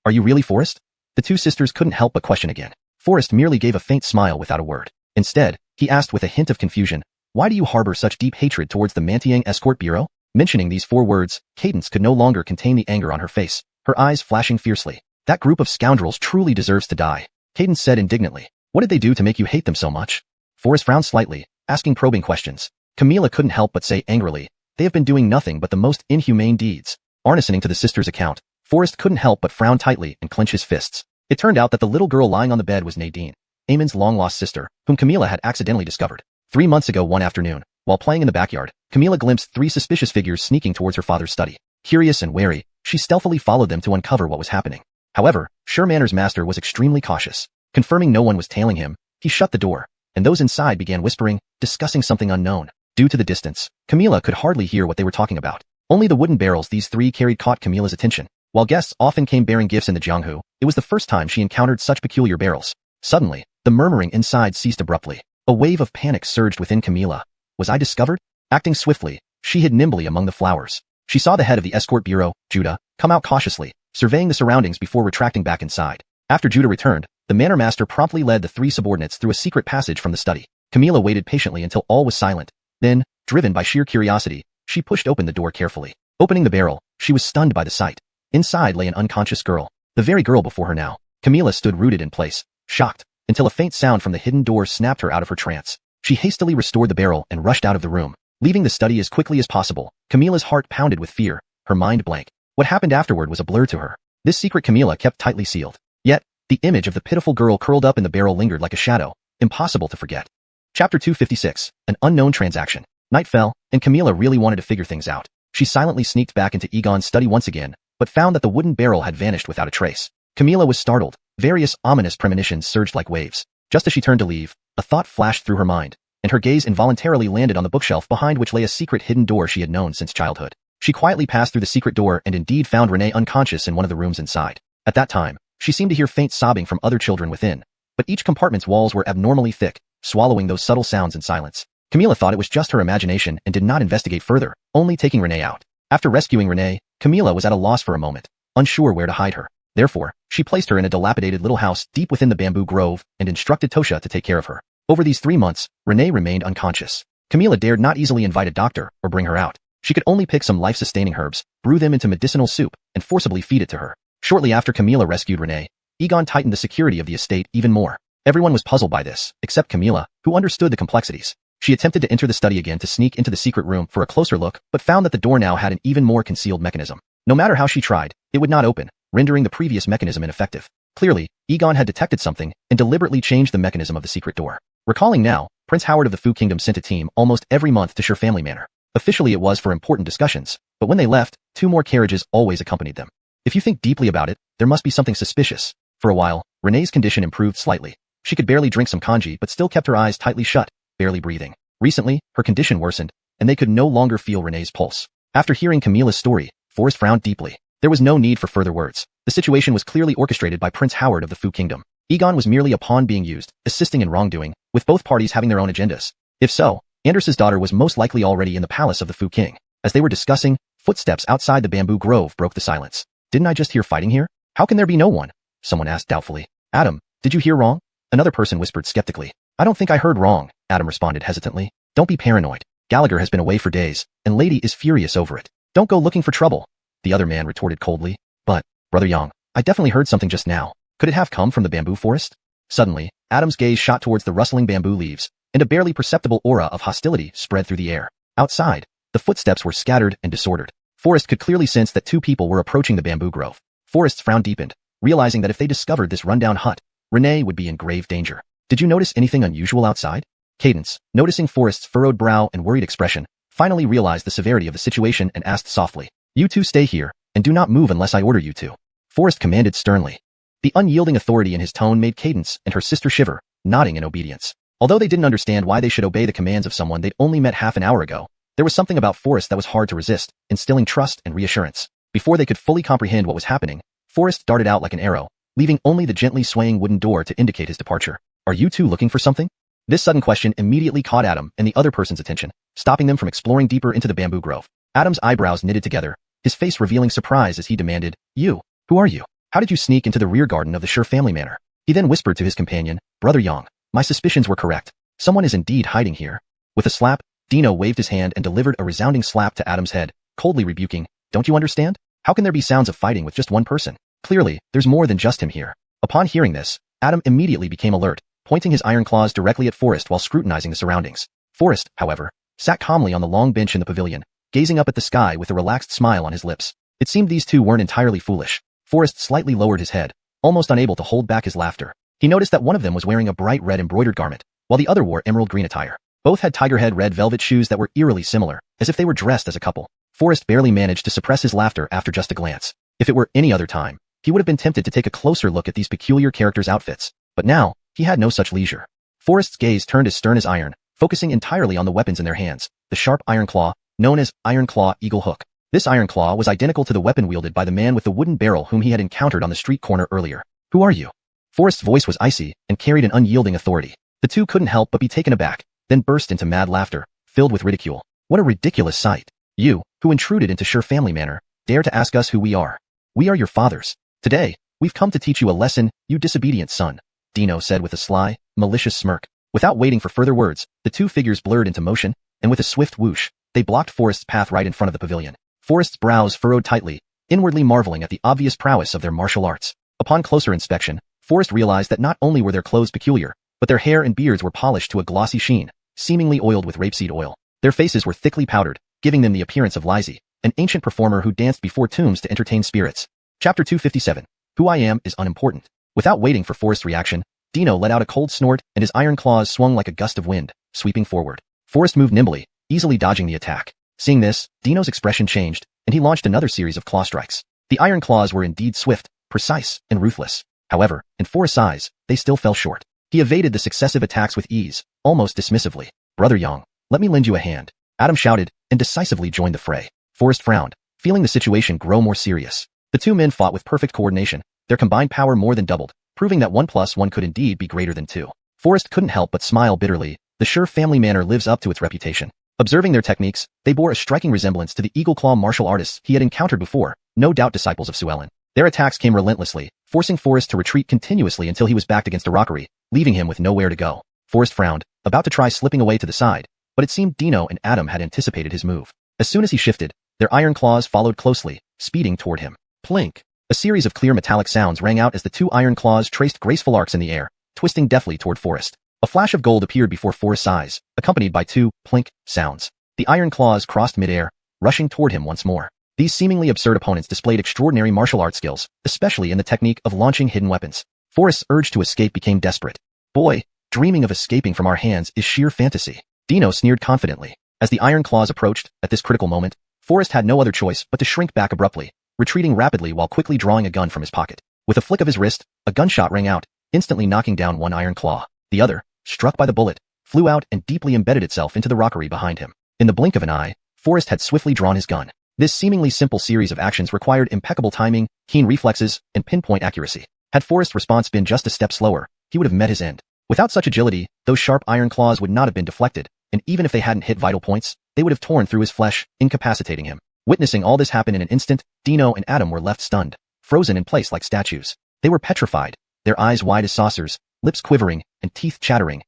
Are you really Forrest? The two sisters couldn't help but question again. Forrest merely gave a faint smile without a word. Instead, he asked with a hint of confusion, why do you harbor such deep hatred towards the Mantiang Escort Bureau? Mentioning these 4 words, Cadence could no longer contain the anger on her face, her eyes flashing fiercely. That group of scoundrels truly deserves to die. Cadence said indignantly, what did they do to make you hate them so much? Forrest frowned slightly, asking probing questions. Camilla couldn't help but say angrily, they have been doing nothing but the most inhumane deeds. Listening to the sisters' account, Forrest couldn't help but frown tightly and clench his fists. It turned out that the little girl lying on the bed was Nadine, Eamon's long-lost sister, whom Camilla had accidentally discovered. 3 months ago one afternoon, while playing in the backyard, Camilla glimpsed 3 suspicious figures sneaking towards her father's study. Curious and wary, she stealthily followed them to uncover what was happening. However, Sure Manor's master was extremely cautious. Confirming no one was tailing him, he shut the door, and those inside began whispering, discussing something unknown. Due to the distance, Camilla could hardly hear what they were talking about. Only the wooden barrels these 3 carried caught Camilla's attention. While guests often came bearing gifts in the Jianghu, it was the first time she encountered such peculiar barrels. Suddenly, the murmuring inside ceased abruptly. A wave of panic surged within Camilla. Was I discovered? Acting swiftly, she hid nimbly among the flowers. She saw the head of the escort bureau, Judah, come out cautiously, surveying the surroundings before retracting back inside. After Judah returned, the manor master promptly led the 3 subordinates through a secret passage from the study. Camilla waited patiently until all was silent. Then, driven by sheer curiosity, she pushed open the door carefully. Opening the barrel, she was stunned by the sight. Inside lay an unconscious girl, the very girl before her now. Camilla stood rooted in place, shocked, until a faint sound from the hidden door snapped her out of her trance. She hastily restored the barrel and rushed out of the room, leaving the study as quickly as possible. Camilla's heart pounded with fear, her mind blank. What happened afterward was a blur to her. This secret Camilla kept tightly sealed. Yet, the image of the pitiful girl curled up in the barrel lingered like a shadow, impossible to forget. Chapter 256, An Unknown Transaction. Night fell, and Camilla really wanted to figure things out. She silently sneaked back into Egon's study once again, but found that the wooden barrel had vanished without a trace. Camilla was startled. Various ominous premonitions surged like waves. Just as she turned to leave, a thought flashed through her mind, and her gaze involuntarily landed on the bookshelf behind which lay a secret hidden door she had known since childhood. She quietly passed through the secret door and indeed found Renee unconscious in one of the rooms inside. At that time, she seemed to hear faint sobbing from other children within, but each compartment's walls were abnormally thick, swallowing those subtle sounds in silence. Camilla thought it was just her imagination and did not investigate further, only taking Renee out. After rescuing Renee, Camilla was at a loss for a moment, unsure where to hide her. Therefore, she placed her in a dilapidated little house deep within the bamboo grove and instructed Tosha to take care of her. Over these 3 months, Renee remained unconscious. Camilla dared not easily invite a doctor or bring her out. She could only pick some life-sustaining herbs, brew them into medicinal soup, and forcibly feed it to her. Shortly after Camilla rescued Renee, Egon tightened the security of the estate even more. Everyone was puzzled by this, except Camilla, who understood the complexities. She attempted to enter the study again to sneak into the secret room for a closer look, but found that the door now had an even more concealed mechanism. No matter how she tried, it would not open, rendering the previous mechanism ineffective. Clearly, Egon had detected something and deliberately changed the mechanism of the secret door. Recalling now, Prince Howard of the Fu Kingdom sent a team almost every month to Shire Family Manor. Officially it was for important discussions, but when they left, 2 more carriages always accompanied them. If you think deeply about it, there must be something suspicious. For a while, Renee's condition improved slightly. She could barely drink some kanji but still kept her eyes tightly shut, barely breathing. Recently, her condition worsened, and they could no longer feel Renee's pulse. After hearing Camilla's story, Forrest frowned deeply. There was no need for further words. The situation was clearly orchestrated by Prince Howard of the Fu Kingdom. Egon was merely a pawn being used, assisting in wrongdoing, with both parties having their own agendas. If so, Anders's daughter was most likely already in the palace of the Fu King. As they were discussing, footsteps outside the bamboo grove broke the silence. Didn't I just hear fighting here? How can there be no one? Someone asked doubtfully. Adam, did you hear wrong? Another person whispered skeptically. I don't think I heard wrong, Adam responded hesitantly. Don't be paranoid. Gallagher has been away for days, and Lady is furious over it. Don't go looking for trouble. The other man retorted coldly. But, Brother Yang, I definitely heard something just now. Could it have come from the bamboo forest? Suddenly, Adam's gaze shot towards the rustling bamboo leaves, and a barely perceptible aura of hostility spread through the air. Outside, the footsteps were scattered and disordered. Forrest could clearly sense that 2 people were approaching the bamboo grove. Forrest's frown deepened, realizing that if they discovered this rundown hut, Renee would be in grave danger. Did you notice anything unusual outside? Cadence, noticing Forrest's furrowed brow and worried expression, finally realized the severity of the situation and asked softly, You 2 stay here, and do not move unless I order you to. Forrest commanded sternly. The unyielding authority in his tone made Cadence and her sister shiver, nodding in obedience. Although they didn't understand why they should obey the commands of someone they'd only met half an hour ago, there was something about Forrest that was hard to resist, instilling trust and reassurance. Before they could fully comprehend what was happening, Forrest darted out like an arrow, leaving only the gently swaying wooden door to indicate his departure. Are you 2 looking for something? This sudden question immediately caught Adam and the other person's attention, stopping them from exploring deeper into the bamboo grove. Adam's eyebrows knitted together, his face revealing surprise as he demanded, You, who are you? How did you sneak into the rear garden of the Shire Family Manor? He then whispered to his companion, Brother Yang, my suspicions were correct. Someone is indeed hiding here. With a slap, Dino waved his hand and delivered a resounding slap to Adam's head, coldly rebuking, Don't you understand? How can there be sounds of fighting with just one person? Clearly, there's more than just him here. Upon hearing this, Adam immediately became alert, pointing his iron claws directly at Forrest while scrutinizing the surroundings. Forrest, however, sat calmly on the long bench in the pavilion, gazing up at the sky with a relaxed smile on his lips. It seemed these 2 weren't entirely foolish. Forrest slightly lowered his head, almost unable to hold back his laughter. He noticed that one of them was wearing a bright red embroidered garment, while the other wore emerald green attire. Both had tiger head red velvet shoes that were eerily similar, as if they were dressed as a couple. Forrest barely managed to suppress his laughter after just a glance. If it were any other time, he would have been tempted to take a closer look at these peculiar characters' outfits, but now, he had no such leisure. Forrest's gaze turned as stern as iron, focusing entirely on the weapons in their hands, the sharp iron claw, known as Iron Claw Eagle Hook. This iron claw was identical to the weapon wielded by the man with the wooden barrel whom he had encountered on the street corner earlier. Who are you? Forrest's voice was icy and carried an unyielding authority. The 2 couldn't help but be taken aback, then burst into mad laughter, filled with ridicule. What a ridiculous sight. You, who intruded into Shire Family Manor, dare to ask us who we are. We are your fathers. Today, we've come to teach you a lesson, you disobedient son, Dino said with a sly, malicious smirk. Without waiting for further words, the 2 figures blurred into motion, and with a swift whoosh, they blocked Forrest's path right in front of the pavilion. Forrest's brows furrowed tightly, inwardly marveling at the obvious prowess of their martial arts. Upon closer inspection, Forrest realized that not only were their clothes peculiar, but their hair and beards were polished to a glossy sheen, seemingly oiled with rapeseed oil. Their faces were thickly powdered, giving them the appearance of Lizzie, an ancient performer who danced before tombs to entertain spirits. Chapter 257. Who I am is unimportant. Without waiting for Forrest's reaction, Dino let out a cold snort and his iron claws swung like a gust of wind, sweeping forward. Forrest moved nimbly, easily dodging the attack. Seeing this, Dino's expression changed, and he launched another series of claw strikes. The iron claws were indeed swift, precise, and ruthless. However, in Forrest's eyes, they still fell short. He evaded the successive attacks with ease, almost dismissively. "Brother Yang, let me lend you a hand," Adam shouted, and decisively joined the fray. Forrest frowned, feeling the situation grow more serious. The two men fought with perfect coordination, their combined power more than doubled, proving that 1 + 1 could indeed be greater than 2. Forrest couldn't help but smile bitterly. The sure family manor lives up to its reputation. Observing their techniques, they bore a striking resemblance to the eagle claw martial artists he had encountered before, no doubt disciples of xuanhuan. Their attacks came relentlessly, forcing Forrest to retreat continuously until he was backed against a rockery, leaving him with nowhere to go. Forrest frowned, about to try slipping away to the side, but it seemed Dino and Adam had anticipated his move. As soon as he shifted, their iron claws followed closely, speeding toward him. Plink! A series of clear metallic sounds rang out as the two iron claws traced graceful arcs in the air, twisting deftly toward Forrest. A flash of gold appeared before Forrest's eyes, accompanied by two plink sounds. The iron claws crossed midair, rushing toward him once more. These seemingly absurd opponents displayed extraordinary martial arts skills, especially in the technique of launching hidden weapons. Forrest's urge to escape became desperate. "Boy, dreaming of escaping from our hands is sheer fantasy," Dino sneered confidently. As the iron claws approached, at this critical moment, Forrest had no other choice but to shrink back abruptly, retreating rapidly while quickly drawing a gun from his pocket. With a flick of his wrist, a gunshot rang out, instantly knocking down one iron claw. The other, struck by the bullet, flew out and deeply embedded itself into the rockery behind him. In the blink of an eye, Forrest had swiftly drawn his gun. This seemingly simple series of actions required impeccable timing, keen reflexes, and pinpoint accuracy. Had Forrest's response been just a step slower, he would have met his end. Without such agility, those sharp iron claws would not have been deflected, and even if they hadn't hit vital points, they would have torn through his flesh, incapacitating him. Witnessing all this happen in an instant, Dino and Adam were left stunned, frozen in place like statues. They were petrified, their eyes wide as saucers, lips quivering, and teeth chattering.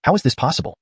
How is this possible?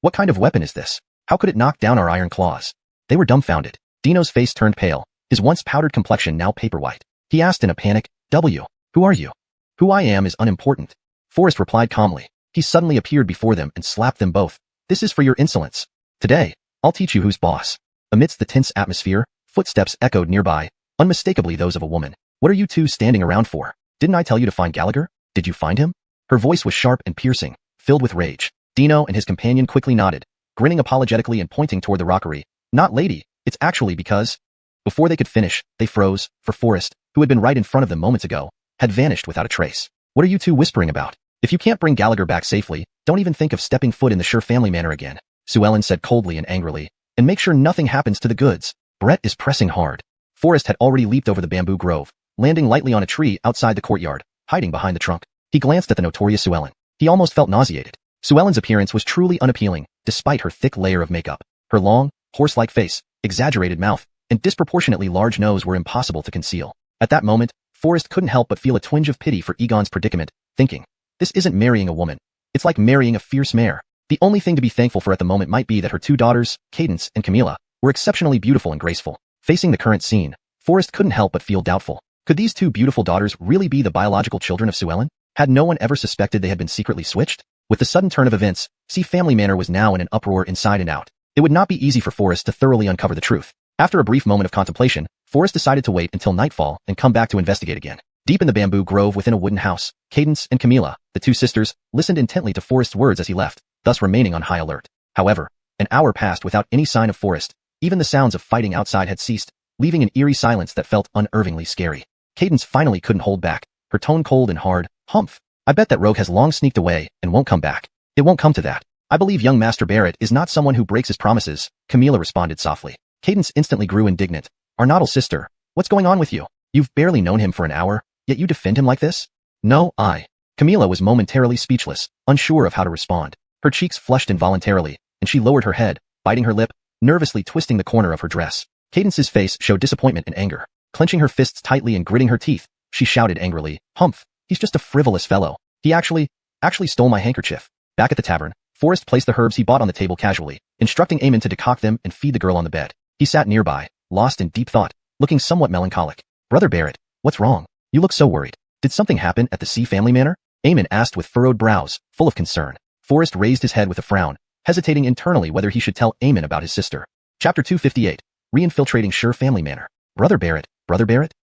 What kind of weapon is this? How could it knock down our iron claws? They were dumbfounded. Dino's face turned pale, his once powdered complexion now paper white. He asked in a panic, "Who are you?" "Who I am is unimportant," Forrest replied calmly. He suddenly appeared before them and slapped them both. "This is for your insolence. Today, I'll teach you who's boss." Amidst the tense atmosphere, footsteps echoed nearby, unmistakably those of a woman. "What are you two standing around for? Didn't I tell you to find Gallagher? Did you find him?" Her voice was sharp and piercing, filled with rage. Dino and his companion quickly nodded, grinning apologetically and pointing toward the rockery. "Not lady, it's actually because..." Before they could finish, they froze, for Forrest, who had been right in front of them moments ago, had vanished without a trace. "What are you two whispering about? If you can't bring Gallagher back safely, don't even think of stepping foot in the Sure family manor again," xuanhuan said coldly and angrily. "And make sure nothing happens to the goods. Brett is pressing hard." Forrest had already leaped over the bamboo grove, landing lightly on a tree outside the courtyard, hiding behind the trunk. He glanced at the notorious xuanhuan. He almost felt nauseated. xuanhuan's appearance was truly unappealing, despite her thick layer of makeup. Her long, horse-like face, exaggerated mouth, and disproportionately large nose were impossible to conceal. At that moment, Forrest couldn't help but feel a twinge of pity for Egon's predicament, thinking, this isn't marrying a woman. It's like marrying a fierce mare. The only thing to be thankful for at the moment might be that her two daughters, Cadence and Camilla, were exceptionally beautiful and graceful. Facing the current scene, Forrest couldn't help but feel doubtful. Could these two beautiful daughters really be the biological children of xuanhuan? Had no one ever suspected they had been secretly switched? With the sudden turn of events, Family Manor was now in an uproar inside and out. It would not be easy for Forrest to thoroughly uncover the truth. After a brief moment of contemplation, Forrest decided to wait until nightfall and come back to investigate again. Deep in the bamboo grove within a wooden house, Cadence and Camilla, the two sisters, listened intently to Forrest's words as he left, thus remaining on high alert. However, an hour passed without any sign of Forrest. Even the sounds of fighting outside had ceased, leaving an eerie silence that felt unnervingly scary. Cadence finally couldn't hold back, her tone cold and hard. "Humph. I bet that rogue has long sneaked away and won't come back." "It won't come to that. I believe young Master Barrett is not someone who breaks his promises," Camilla responded softly. Cadence instantly grew indignant. "Arnold's sister, what's going on with you? You've barely known him for an hour, yet you defend him like this?" "No, Camilla was momentarily speechless, unsure of how to respond. Her cheeks flushed involuntarily, and she lowered her head, biting her lip, nervously twisting the corner of her dress. Cadence's face showed disappointment and anger. Clenching her fists tightly and gritting her teeth, she shouted angrily, "Humph, he's just a frivolous fellow. He actually stole my handkerchief." Back at the tavern, Forrest placed the herbs he bought on the table casually, instructing Eamon to decoct them and feed the girl on the bed. He sat nearby, lost in deep thought, looking somewhat melancholic. "Brother Barrett, what's wrong? You look so worried. Did something happen at the Sea family manor? Eamon asked with furrowed brows, full of concern. Forrest raised his head with a frown, hesitating internally whether he should tell Eamon about his sister. Chapter 258. Re-infiltrating Xiu family manor. Brother Barrett,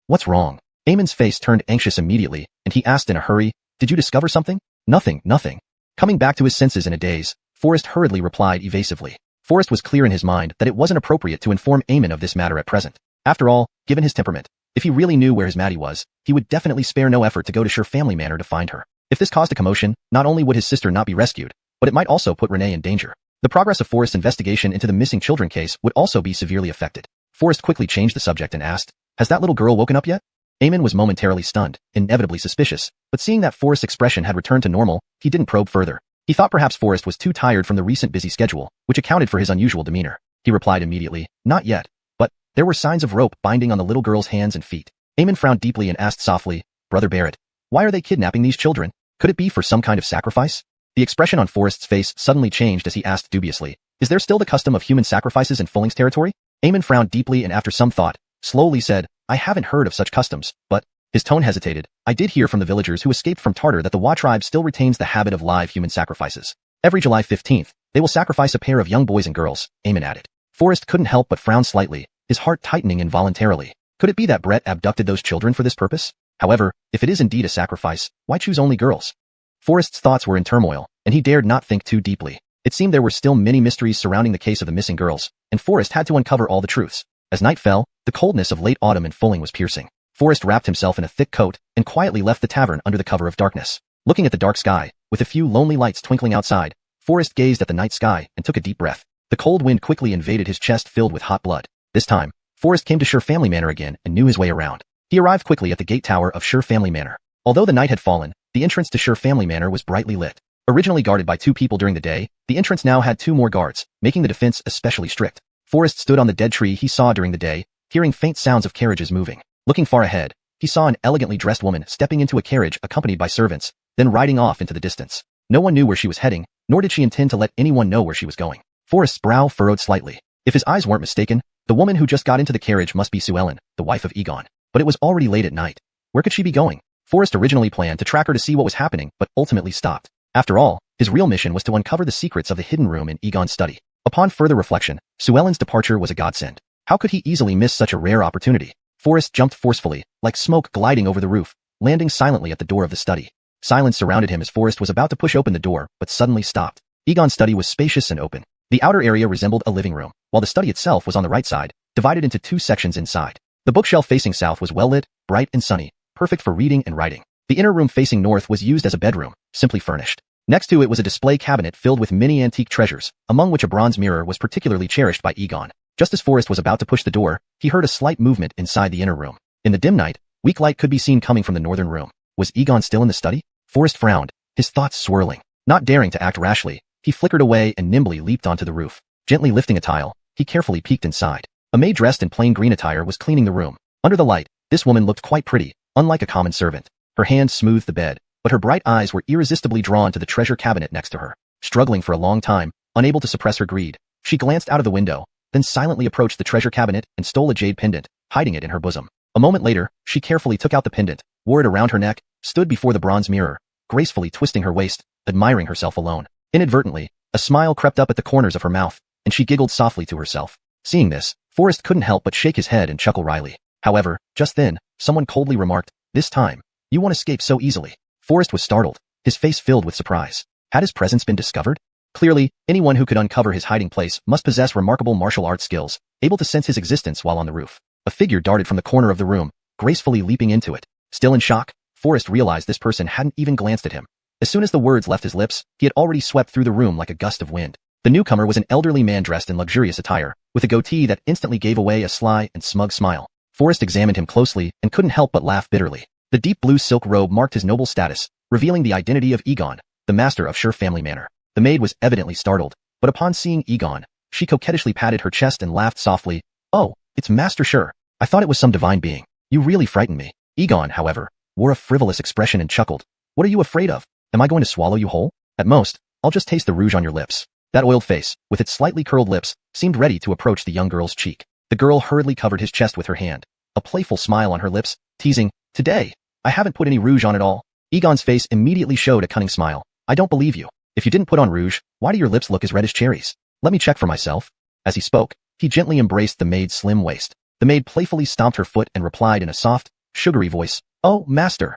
what's wrong? Eamon's face turned anxious immediately, and he asked in a hurry, did you discover something? Nothing. Coming back to his senses in a daze, Forrest hurriedly replied evasively. Forrest was clear in his mind that it wasn't appropriate to inform Eamon of this matter at present. After all, given his temperament, if he really knew where his Maddie was, he would definitely spare no effort to go to Xiu family manor to find her. If this caused a commotion, not only would his sister not be rescued, but it might also put Renee in danger. The progress of Forrest's investigation into the missing children case would also be severely affected. Forrest quickly changed the subject and asked, has that little girl woken up yet? Eamon was momentarily stunned, inevitably suspicious, but seeing that Forrest's expression had returned to normal, he didn't probe further. He thought perhaps Forrest was too tired from the recent busy schedule, which accounted for his unusual demeanor. He replied immediately, not yet, but there were signs of rope binding on the little girl's hands and feet. Eamon frowned deeply and asked softly, Brother Barrett, why are they kidnapping these children? Could it be for some kind of sacrifice? The expression on Forrest's face suddenly changed as he asked dubiously, is there still the custom of human sacrifices in Fulling's territory? Eamon frowned deeply and after some thought, slowly said, I haven't heard of such customs, but, his tone hesitated, I did hear from the villagers who escaped from Tartar that the Wa tribe still retains the habit of live human sacrifices. Every July 15th, they will sacrifice a pair of young boys and girls, Eamon added. Forrest couldn't help but frown slightly, his heart tightening involuntarily. Could it be that Brett abducted those children for this purpose? However, if it is indeed a sacrifice, why choose only girls? Forrest's thoughts were in turmoil, and he dared not think too deeply. It seemed there were still many mysteries surrounding the case of the missing girls, and Forrest had to uncover all the truths. As night fell, the coldness of late autumn in Fulling was piercing. Forrest wrapped himself in a thick coat and quietly left the tavern under the cover of darkness. Looking at the dark sky, with a few lonely lights twinkling outside, Forrest gazed at the night sky and took a deep breath. The cold wind quickly invaded his chest filled with hot blood. This time, Forrest came to Xiu family manor again and knew his way around. He arrived quickly at the gate tower of Xiu family manor. Although the night had fallen, the entrance to Xiu family manor was brightly lit. Originally guarded by 2 people during the day, the entrance now had 2 more guards, making the defense especially strict. Forrest stood on the dead tree he saw during the day, hearing faint sounds of carriages moving. Looking far ahead, he saw an elegantly dressed woman stepping into a carriage accompanied by servants, then riding off into the distance. No one knew where she was heading, nor did she intend to let anyone know where she was going. Forrest's brow furrowed slightly. If his eyes weren't mistaken, the woman who just got into the carriage must be xuanhuan, the wife of Egon. But it was already late at night. Where could she be going? Forrest originally planned to track her to see what was happening, but ultimately stopped. After all, his real mission was to uncover the secrets of the hidden room in Egon's study. Upon further reflection, xuanhuan's departure was a godsend. How could he easily miss such a rare opportunity? Forrest jumped forcefully, like smoke gliding over the roof, landing silently at the door of the study. Silence surrounded him as Forrest was about to push open the door, but suddenly stopped. Egon's study was spacious and open. The outer area resembled a living room, while the study itself was on the right side, divided into 2 sections inside. The bookshelf facing south was well lit, bright and sunny, perfect for reading and writing. The inner room facing north was used as a bedroom, simply furnished. Next to it was a display cabinet filled with many antique treasures, among which a bronze mirror was particularly cherished by Egon. Just as Forrest was about to push the door, he heard a slight movement inside the inner room. In the dim night, weak light could be seen coming from the northern room. Was Egon still in the study? Forrest frowned, his thoughts swirling. Not daring to act rashly, he flickered away and nimbly leaped onto the roof. Gently lifting a tile, he carefully peeked inside. A maid dressed in plain green attire was cleaning the room. Under the light, this woman looked quite pretty, unlike a common servant. Her hand smoothed the bed, but her bright eyes were irresistibly drawn to the treasure cabinet next to her. Struggling for a long time, unable to suppress her greed, she glanced out of the window, then silently approached the treasure cabinet and stole a jade pendant, hiding it in her bosom. A moment later, she carefully took out the pendant, wore it around her neck, stood before the bronze mirror, gracefully twisting her waist, admiring herself alone. Inadvertently, a smile crept up at the corners of her mouth, and she giggled softly to herself. Seeing this, Forrest couldn't help but shake his head and chuckle wryly. However, just then, someone coldly remarked, "This time, you won't escape so easily." Forrest was startled, his face filled with surprise. Had his presence been discovered? Clearly, anyone who could uncover his hiding place must possess remarkable martial arts skills, able to sense his existence while on the roof. A figure darted from the corner of the room, gracefully leaping into it. Still in shock, Forrest realized this person hadn't even glanced at him. As soon as the words left his lips, he had already swept through the room like a gust of wind. The newcomer was an elderly man dressed in luxurious attire, with a goatee that instantly gave away a sly and smug smile. Forrest examined him closely and couldn't help but laugh bitterly. The deep blue silk robe marked his noble status, revealing the identity of Egon, the master of Xiu family manor. The maid was evidently startled, but upon seeing Egon, she coquettishly patted her chest and laughed softly. "Oh, it's Master Xiu. I thought it was some divine being. You really frightened me." Egon, however, wore a frivolous expression and chuckled. "What are you afraid of? Am I going to swallow you whole? At most, I'll just taste the rouge on your lips." That oiled face, with its slightly curled lips, seemed ready to approach the young girl's cheek. The girl hurriedly covered his chest with her hand, a playful smile on her lips, teasing, "Today, I haven't put any rouge on at all. Egon's face immediately showed a cunning smile. I don't believe you. If you didn't put on rouge, why do your lips look as red as cherries? Let me check for myself. As he spoke, he gently embraced the maid's slim waist. The maid playfully stomped her foot and replied in a soft, sugary voice, "Oh, master.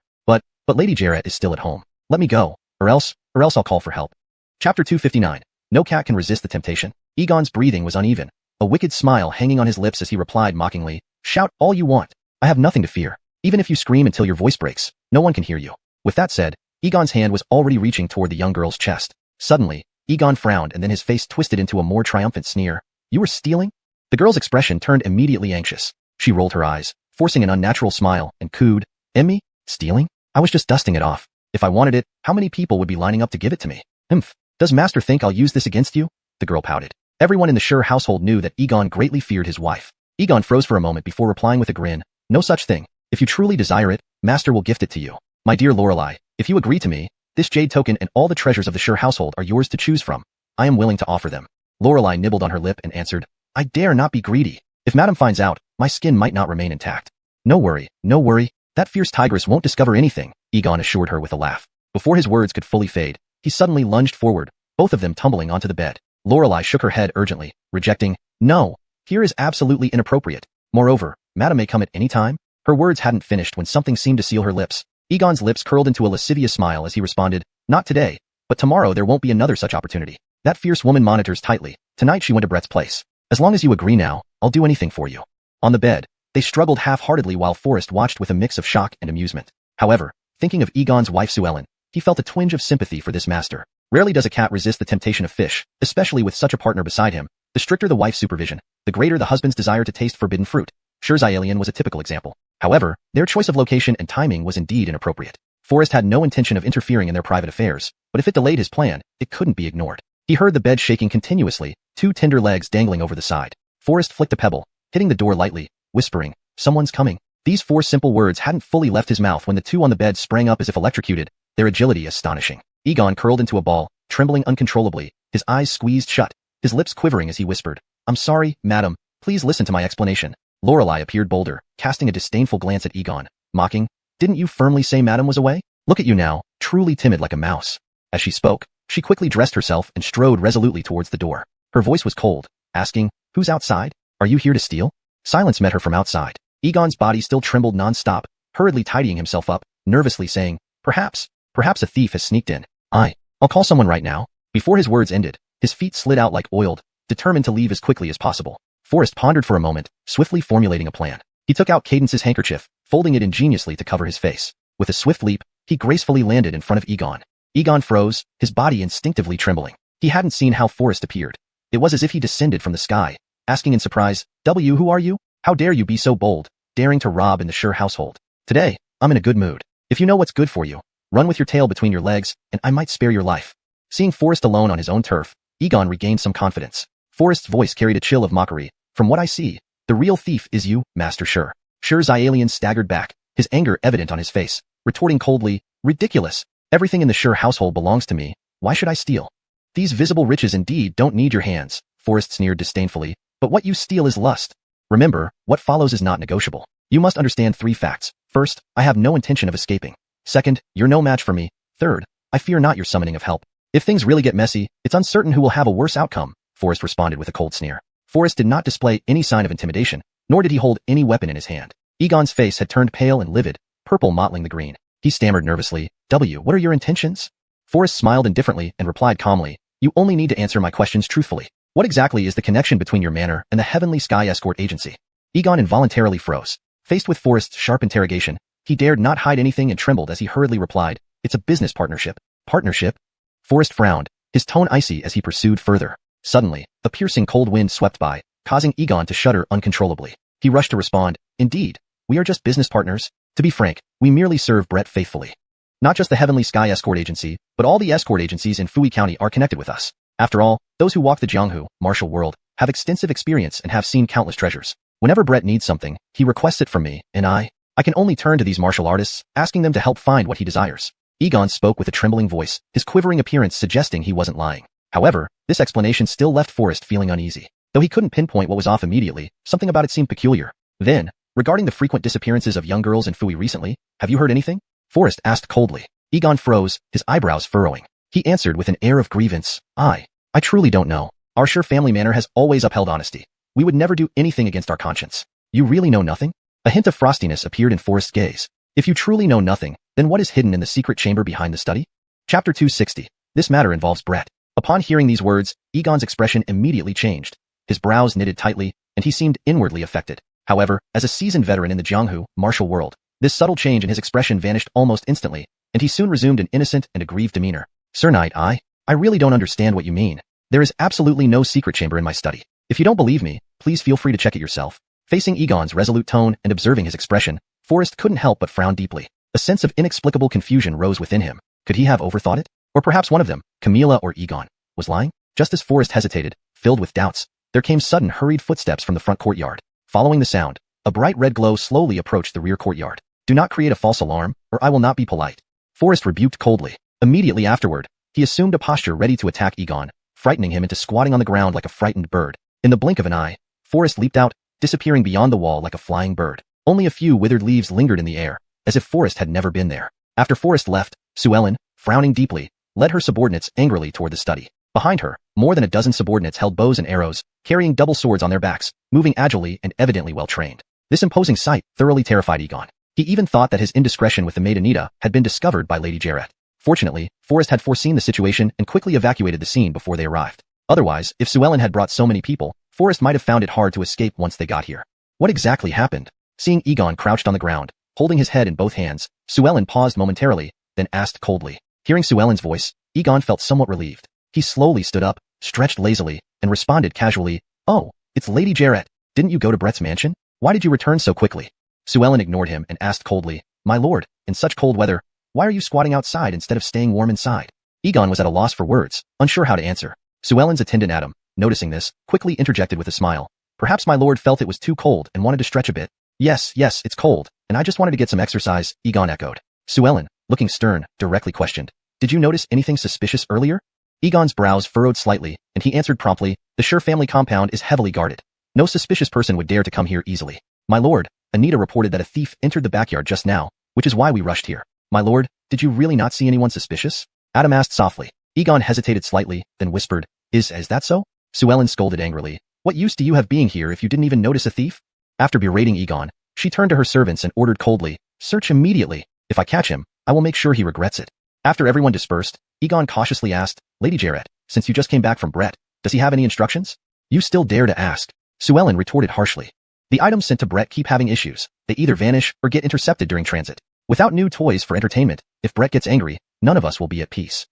But Lady Jarrett is still at home. Let me go, or else I'll call for help." Chapter 259. No cat can resist the temptation. Egon's breathing was uneven, a wicked smile hanging on his lips as he replied mockingly, "Shout all you want. I have nothing to fear. Even if you scream until your voice breaks, no one can hear you." With that said, Egon's hand was already reaching toward the young girl's chest. Suddenly, Egon frowned and then his face twisted into a more triumphant sneer. "You were stealing?" The girl's expression turned immediately anxious. She rolled her eyes, forcing an unnatural smile, and cooed, "Emmy? Stealing? I was just dusting it off. If I wanted it, how many people would be lining up to give it to me? Humph. Does master think I'll use this against you?" The girl pouted. Everyone in the Schur household knew that Egon greatly feared his wife. Egon froze for a moment before replying with a grin, "No such thing. If you truly desire it, master will gift it to you. My dear Lorelei, if you agree to me, this jade token and all the treasures of the Schur household are yours to choose from. I am willing to offer them." Lorelei nibbled on her lip and answered, "I dare not be greedy. If madam finds out, my skin might not remain intact." No worry. That fierce tigress won't discover anything," Egon assured her with a laugh. Before his words could fully fade, he suddenly lunged forward, both of them tumbling onto the bed. Lorelei shook her head urgently, rejecting, "No, here is absolutely inappropriate. Moreover, madam may come at any time." Her words hadn't finished when something seemed to seal her lips. Egon's lips curled into a lascivious smile as he responded, "Not today, but tomorrow there won't be another such opportunity. That fierce woman monitors tightly. Tonight she went to Brett's place. As long as you agree now, I'll do anything for you." On the bed, they struggled half-heartedly while Forrest watched with a mix of shock and amusement. However, thinking of Egon's wife Sue Ellen, he felt a twinge of sympathy for this master. Rarely does a cat resist the temptation of fish, especially with such a partner beside him. The stricter the wife's supervision, the greater the husband's desire to taste forbidden fruit. Xiuxian was a typical example. However, their choice of location and timing was indeed inappropriate. Forrest had no intention of interfering in their private affairs, but if it delayed his plan, it couldn't be ignored. He heard the bed shaking continuously, two tender legs dangling over the side. Forrest flicked a pebble, hitting the door lightly, whispering, "Someone's coming." These four simple words hadn't fully left his mouth when the two on the bed sprang up as if electrocuted, their agility astonishing. Egon curled into a ball, trembling uncontrollably, his eyes squeezed shut, his lips quivering as he whispered, "I'm sorry, madam. Please listen to my explanation." Lorelei appeared bolder, casting a disdainful glance at Egon, mocking, "Didn't you firmly say madam was away? Look at you now, truly timid like a mouse." As she spoke, she quickly dressed herself and strode resolutely towards the door. Her voice was cold, asking, "Who's outside? Are you here to steal?" Silence met her from outside. Egon's body still trembled non-stop, hurriedly tidying himself up, nervously saying, Perhaps a thief has sneaked in. I'll call someone right now." Before his words ended, his feet slid out like oiled, determined to leave as quickly as possible. Forrest pondered for a moment, swiftly formulating a plan. He took out Cadence's handkerchief, folding it ingeniously to cover his face. With a swift leap, he gracefully landed in front of Egon. Egon froze, his body instinctively trembling. He hadn't seen how Forrest appeared. It was as if he descended from the sky, asking in surprise, "Who are you? How dare you be so bold, daring to rob in the Schur household? Today, I'm in a good mood. If you know what's good for you, run with your tail between your legs, and I might spare your life." Seeing Forrest alone on his own turf, Egon regained some confidence. Forrest's voice carried a chill of mockery. "From what I see, the real thief is you, Master Schur." Xiuxian staggered back, his anger evident on his face, retorting coldly, "Ridiculous. Everything in the Schur household belongs to me. Why should I steal? These visible riches indeed don't need your hands," Forrest sneered disdainfully, "but what you steal is lust. Remember, what follows is not negotiable. You must understand 3 facts. First, I have no intention of escaping. Second, you're no match for me. Third, I fear not your summoning of help. If things really get messy, it's uncertain who will have a worse outcome," Forrest responded with a cold sneer. Forrest did not display any sign of intimidation, nor did he hold any weapon in his hand. Egon's face had turned pale and livid, purple mottling the green. He stammered nervously, "What are your intentions?" Forrest smiled indifferently and replied calmly, "You only need to answer my questions truthfully. What exactly is the connection between your manor and the Heavenly Sky Escort Agency?" Egon involuntarily froze. Faced with Forrest's sharp interrogation, he dared not hide anything and trembled as he hurriedly replied, "It's a business partnership." "Partnership?" Forrest frowned, his tone icy as he pursued further. Suddenly, a piercing cold wind swept by, causing Egon to shudder uncontrollably. He rushed to respond, "Indeed, we are just business partners. To be frank, we merely serve Brett faithfully. Not just the Heavenly Sky Escort Agency, but all the escort agencies in Fui County are connected with us. After all, those who walk the Jianghu, martial world, have extensive experience and have seen countless treasures. Whenever Brett needs something, he requests it from me, and I can only turn to these martial artists, asking them to help find what he desires." Egon spoke with a trembling voice, his quivering appearance suggesting he wasn't lying. However, this explanation still left Forrest feeling uneasy. Though he couldn't pinpoint what was off immediately, something about it seemed peculiar. Then, Regarding the frequent disappearances of young girls in Fui recently, have you heard anything? Forrest asked coldly. Egon froze, his eyebrows furrowing. He answered with an air of grievance, I truly don't know. Our Sure family manor has always upheld honesty. We would never do anything against our conscience. You really know nothing? A hint of frostiness appeared in Forrest's gaze. If you truly know nothing, then what is hidden in the secret chamber behind the study? Chapter 260. This matter involves Brett. Upon hearing these words, Egon's expression immediately changed. His brows knitted tightly, and he seemed inwardly affected. However, as a seasoned veteran in the Jianghu martial world, this subtle change in his expression vanished almost instantly, and he soon resumed an innocent and aggrieved demeanor. Sir Knight, I really don't understand what you mean. There is absolutely no secret chamber in my study. If you don't believe me, please feel free to check it yourself. Facing Egon's resolute tone and observing his expression, Forrest couldn't help but frown deeply. A sense of inexplicable confusion rose within him. Could he have overthought it? Or perhaps one of them, Camilla or Egon, was lying? Just as Forrest hesitated, filled with doubts, there came sudden hurried footsteps from the front courtyard. Following the sound, a bright red glow slowly approached the rear courtyard. Do not create a false alarm, or I will not be polite. Forrest rebuked coldly. Immediately afterward, he assumed a posture ready to attack Egon, frightening him into squatting on the ground like a frightened bird. In the blink of an eye, Forrest leaped out, disappearing beyond the wall like a flying bird. Only a few withered leaves lingered in the air, as if Forrest had never been there. After Forrest left, Xuanhuan, frowning deeply, led her subordinates angrily toward the study. Behind her, more than a dozen subordinates held bows and arrows, carrying double swords on their backs, moving agilely and evidently well trained. This imposing sight thoroughly terrified Egon. He even thought that his indiscretion with the maid Anita had been discovered by Lady Jarrett. Fortunately, Forrest had foreseen the situation and quickly evacuated the scene before they arrived. Otherwise, if Xuanhuan had brought so many people, Forrest might have found it hard to escape once they got here. What exactly happened? Seeing Egon crouched on the ground, holding his head in both hands, Xuanhuan paused momentarily, then asked coldly. Hearing Xuanhuan's voice, Egon felt somewhat relieved. He slowly stood up, stretched lazily, and responded casually, Oh, it's Lady Jarrett. Didn't you go to Brett's mansion? Why did you return so quickly? Xuanhuan ignored him and asked coldly, My lord, in such cold weather, why are you squatting outside instead of staying warm inside? Egon was at a loss for words, unsure how to answer. Xuanhuan's attendant Adam, noticing this, quickly interjected with a smile. Perhaps my lord felt it was too cold and wanted to stretch a bit. Yes, it's cold, and I just wanted to get some exercise, Egon echoed. Xuanhuan, looking stern, directly questioned. Did you notice anything suspicious earlier? Egon's brows furrowed slightly, and he answered promptly, The Sure family compound is heavily guarded. No suspicious person would dare to come here easily. My lord, Anita reported that a thief entered the backyard just now, which is why we rushed here. My lord, did you really not see anyone suspicious? Adam asked softly. Egon hesitated slightly, then whispered, Is that so? Xuanhuan scolded angrily. What use do you have being here if you didn't even notice a thief? After berating Egon, she turned to her servants and ordered coldly, Search immediately. If I catch him, I will make sure he regrets it. After everyone dispersed, Egon cautiously asked, Lady Jarrett, since you just came back from Brett, does he have any instructions? You still dare to ask? Xuanhuan retorted harshly. The items sent to Brett keep having issues. They either vanish or get intercepted during transit. Without new toys for entertainment, if Brett gets angry, none of us will be at peace.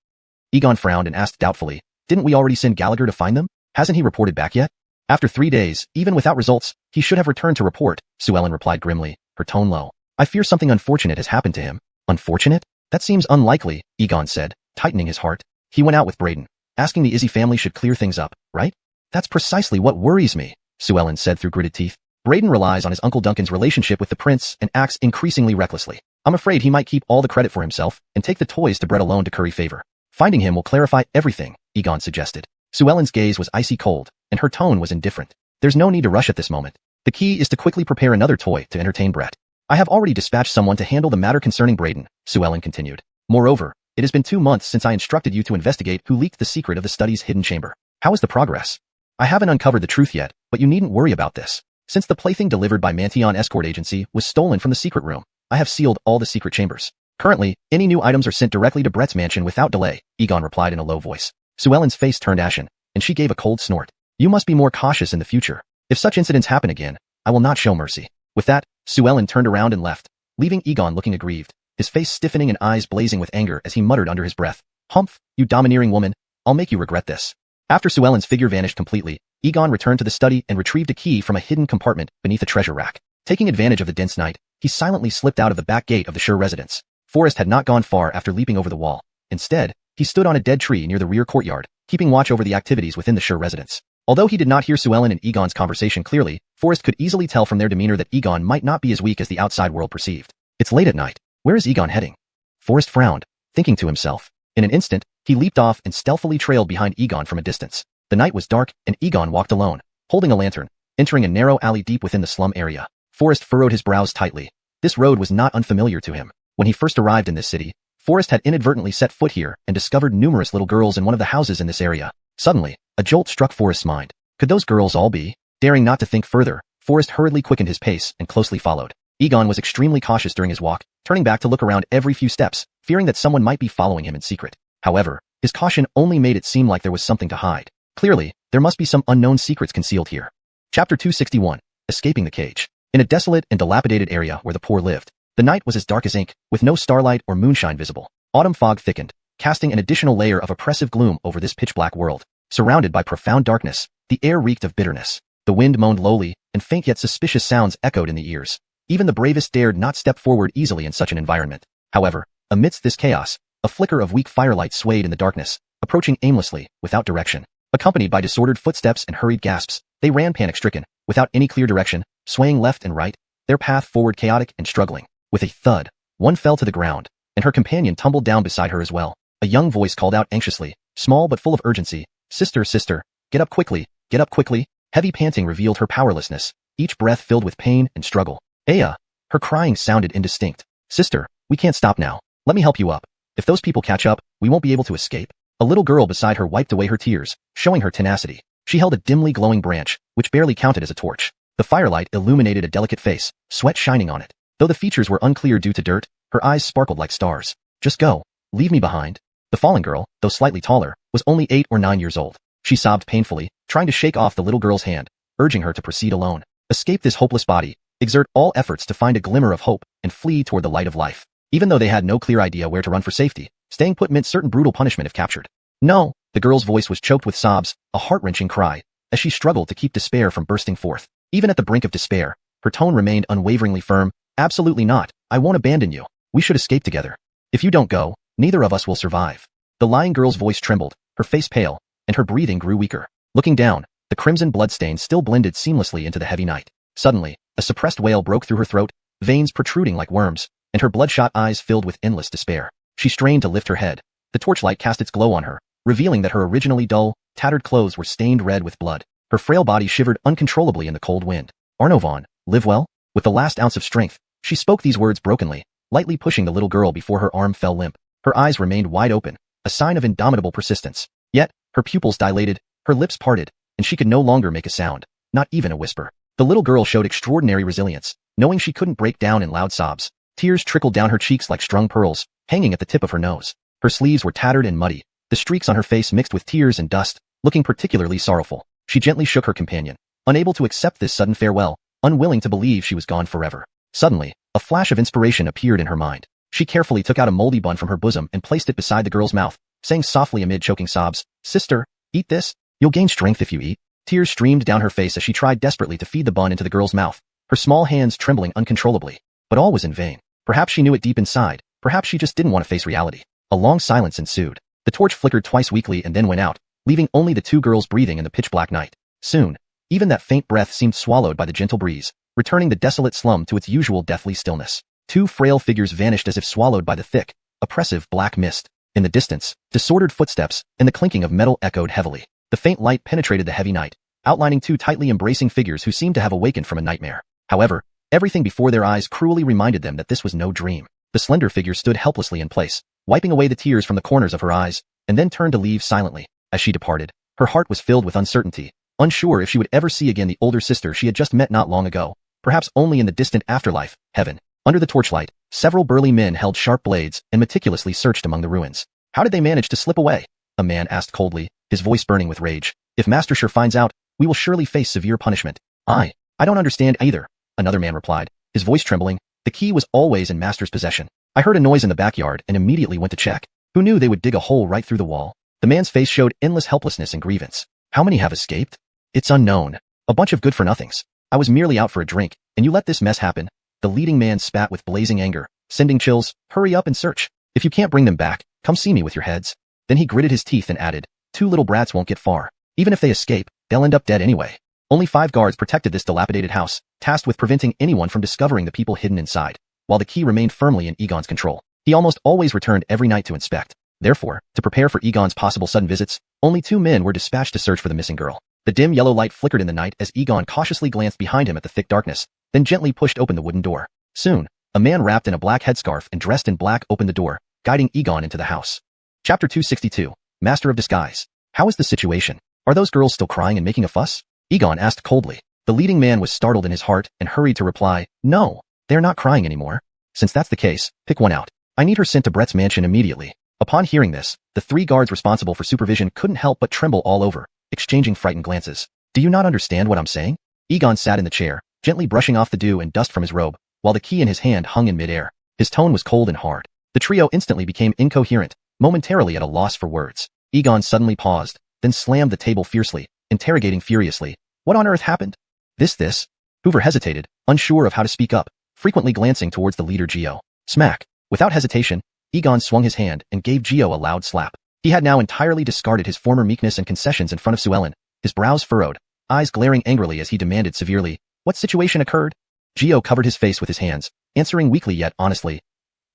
Egon frowned and asked doubtfully, Didn't we already send Gallagher to find them? Hasn't he reported back yet? After 3 days, even without results, he should have returned to report, Xuanhuan replied grimly, her tone low. I fear something unfortunate has happened to him. Unfortunate? That seems unlikely, Egon said, tightening his heart. He went out with Braden, asking the Izzy family should clear things up, right? That's precisely what worries me, Xuanhuan said through gritted teeth. Braden relies on his Uncle Duncan's relationship with the prince and acts increasingly recklessly. I'm afraid he might keep all the credit for himself and take the toys to Brett alone to curry favor. Finding him will clarify everything, Egon suggested. Xuanhuan's gaze was icy cold, and her tone was indifferent. There's no need to rush at this moment. The key is to quickly prepare another toy to entertain Brett. I have already dispatched someone to handle the matter concerning Braden, Xuanhuan continued. Moreover, it has been 2 months since I instructed you to investigate who leaked the secret of the study's hidden chamber. How is the progress? I haven't uncovered the truth yet, but you needn't worry about this. Since the plaything delivered by Mantion Escort Agency was stolen from the secret room, I have sealed all the secret chambers. Currently, any new items are sent directly to Brett's mansion without delay, Egon replied in a low voice. Xuanhuan's face turned ashen, and she gave a cold snort. You must be more cautious in the future. If such incidents happen again, I will not show mercy. With that, Xuanhuan turned around and left, leaving Egon looking aggrieved, his face stiffening and eyes blazing with anger as he muttered under his breath, Humph, you domineering woman, I'll make you regret this. After Xuanhuan's figure vanished completely, Egon returned to the study and retrieved a key from a hidden compartment beneath a treasure rack. Taking advantage of the dense night, he silently slipped out of the back gate of the Sure residence. Forrest had not gone far after leaping over the wall. Instead, he stood on a dead tree near the rear courtyard, keeping watch over the activities within the Sure residence. Although he did not hear Xuanhuan and Egon's conversation clearly, Forrest could easily tell from their demeanor that Egon might not be as weak as the outside world perceived. It's late at night. Where is Egon heading? Forrest frowned, thinking to himself. In an instant, he leaped off and stealthily trailed behind Egon from a distance. The night was dark, and Egon walked alone, holding a lantern, entering a narrow alley deep within the slum area. Forrest furrowed his brows tightly. This road was not unfamiliar to him. When he first arrived in this city, Forrest had inadvertently set foot here and discovered numerous little girls in one of the houses in this area. Suddenly, a jolt struck Forrest's mind. Could those girls all be? Daring not to think further, Forrest hurriedly quickened his pace and closely followed. Egon was extremely cautious during his walk, turning back to look around every few steps, fearing that someone might be following him in secret. However, his caution only made it seem like there was something to hide. Clearly, there must be some unknown secrets concealed here. Chapter 261. Escaping the Cage. In a desolate and dilapidated area where the poor lived, the night was as dark as ink, with no starlight or moonshine visible. Autumn fog thickened, casting an additional layer of oppressive gloom over this pitch-black world. Surrounded by profound darkness, the air reeked of bitterness. The wind moaned lowly, and faint yet suspicious sounds echoed in the ears. Even the bravest dared not step forward easily in such an environment. However, amidst this chaos, a flicker of weak firelight swayed in the darkness, approaching aimlessly, without direction. Accompanied by disordered footsteps and hurried gasps, they ran panic-stricken, without any clear direction, swaying left and right, their path forward chaotic and struggling. With a thud, one fell to the ground, and her companion tumbled down beside her as well. A young voice called out anxiously, small but full of urgency, "Sister, sister, get up quickly, get up quickly." Heavy panting revealed her powerlessness, each breath filled with pain and struggle. "Aya!" Her crying sounded indistinct. "Sister, we can't stop now. Let me help you up. If those people catch up, we won't be able to escape." A little girl beside her wiped away her tears, showing her tenacity. She held a dimly glowing branch, which barely counted as a torch. The firelight illuminated a delicate face, sweat shining on it. Though the features were unclear due to dirt, her eyes sparkled like stars. "Just go. Leave me behind." The fallen girl, though slightly taller, was only 8 or 9 years old. She sobbed painfully, trying to shake off the little girl's hand, urging her to proceed alone. Escape this hopeless body, exert all efforts to find a glimmer of hope, and flee toward the light of life. Even though they had no clear idea where to run for safety, staying put meant certain brutal punishment if captured. "No!" The girl's voice was choked with sobs, a heart-wrenching cry, as she struggled to keep despair from bursting forth. Even at the brink of despair, her tone remained unwaveringly firm. "Absolutely not. I won't abandon you. We should escape together. If you don't go, neither of us will survive." The lying girl's voice trembled, her face pale, and her breathing grew weaker. Looking down, the crimson bloodstains still blended seamlessly into the heavy night. Suddenly, a suppressed wail broke through her throat, veins protruding like worms, and her bloodshot eyes filled with endless despair. She strained to lift her head. The torchlight cast its glow on her, revealing that her originally dull, tattered clothes were stained red with blood. Her frail body shivered uncontrollably in the cold wind. "Arnovan, live well?" With the last ounce of strength, she spoke these words brokenly, lightly pushing the little girl before her arm fell limp. Her eyes remained wide open, a sign of indomitable persistence. Yet, her pupils dilated, her lips parted, and she could no longer make a sound, not even a whisper. The little girl showed extraordinary resilience, knowing she couldn't break down in loud sobs. Tears trickled down her cheeks like strung pearls, hanging at the tip of her nose. Her sleeves were tattered and muddy, the streaks on her face mixed with tears and dust, looking particularly sorrowful. She gently shook her companion, unable to accept this sudden farewell, unwilling to believe she was gone forever. Suddenly, a flash of inspiration appeared in her mind. She carefully took out a moldy bun from her bosom and placed it beside the girl's mouth, saying softly amid choking sobs, "Sister, eat this. You'll gain strength if you eat." Tears streamed down her face as she tried desperately to feed the bun into the girl's mouth, her small hands trembling uncontrollably. But all was in vain. Perhaps she knew it deep inside, perhaps she just didn't want to face reality. A long silence ensued. The torch flickered twice weakly and then went out, leaving only the two girls breathing in the pitch-black night. Soon, even that faint breath seemed swallowed by the gentle breeze, returning the desolate slum to its usual deathly stillness. Two frail figures vanished as if swallowed by the thick, oppressive black mist. In the distance, disordered footsteps and the clinking of metal echoed heavily. The faint light penetrated the heavy night, outlining two tightly embracing figures who seemed to have awakened from a nightmare. However, everything before their eyes cruelly reminded them that this was no dream. The slender figure stood helplessly in place, wiping away the tears from the corners of her eyes, and then turned to leave silently. As she departed, her heart was filled with uncertainty, unsure if she would ever see again the older sister she had just met not long ago, perhaps only in the distant afterlife, heaven. Under the torchlight, several burly men held sharp blades and meticulously searched among the ruins. "How did they manage to slip away?" a man asked coldly, his voice burning with rage. "If Master Sure finds out, we will surely face severe punishment." I don't understand either," another man replied, his voice trembling. "The key was always in Master's possession. I heard a noise in the backyard and immediately went to check. Who knew they would dig a hole right through the wall?" The man's face showed endless helplessness and grievance. "How many have escaped?" "It's unknown. A bunch of good-for-nothings. I was merely out for a drink, and you let this mess happen." The leading man spat with blazing anger, sending chills. "Hurry up and search. If you can't bring them back, come see me with your heads." Then he gritted his teeth and added, "Two little brats won't get far. Even if they escape, they'll end up dead anyway." Only 5 guards protected this dilapidated house, tasked with preventing anyone from discovering the people hidden inside, while the key remained firmly in Egon's control. He almost always returned every night to inspect. Therefore, to prepare for Egon's possible sudden visits, only 2 men were dispatched to search for the missing girl. The dim yellow light flickered in the night as Egon cautiously glanced behind him at the thick darkness, then gently pushed open the wooden door. Soon, a man wrapped in a black headscarf and dressed in black opened the door, guiding Egon into the house. Chapter 262. Master of Disguise. How is the situation? Are those girls still crying and making a fuss? Egon asked coldly. The leading man was startled in his heart and hurried to reply, no, they're not crying anymore. Since that's the case, pick one out. I need her sent to Brett's mansion immediately. Upon hearing this, the 3 guards responsible for supervision couldn't help but tremble all over, exchanging frightened glances. Do you not understand what I'm saying? Egon sat in the chair, gently brushing off the dew and dust from his robe, while the key in his hand hung in midair. His tone was cold and hard. The trio instantly became incoherent, momentarily at a loss for words. Egon suddenly paused, then slammed the table fiercely, interrogating furiously. What on earth happened? This? Hoover hesitated, unsure of how to speak up, frequently glancing towards the leader Geo. Smack. Without hesitation, Egon swung his hand and gave Geo a loud slap. He had now entirely discarded his former meekness and concessions in front of Suellen, his brows furrowed, eyes glaring angrily as he demanded severely, what situation occurred? Geo covered his face with his hands, answering weakly yet honestly.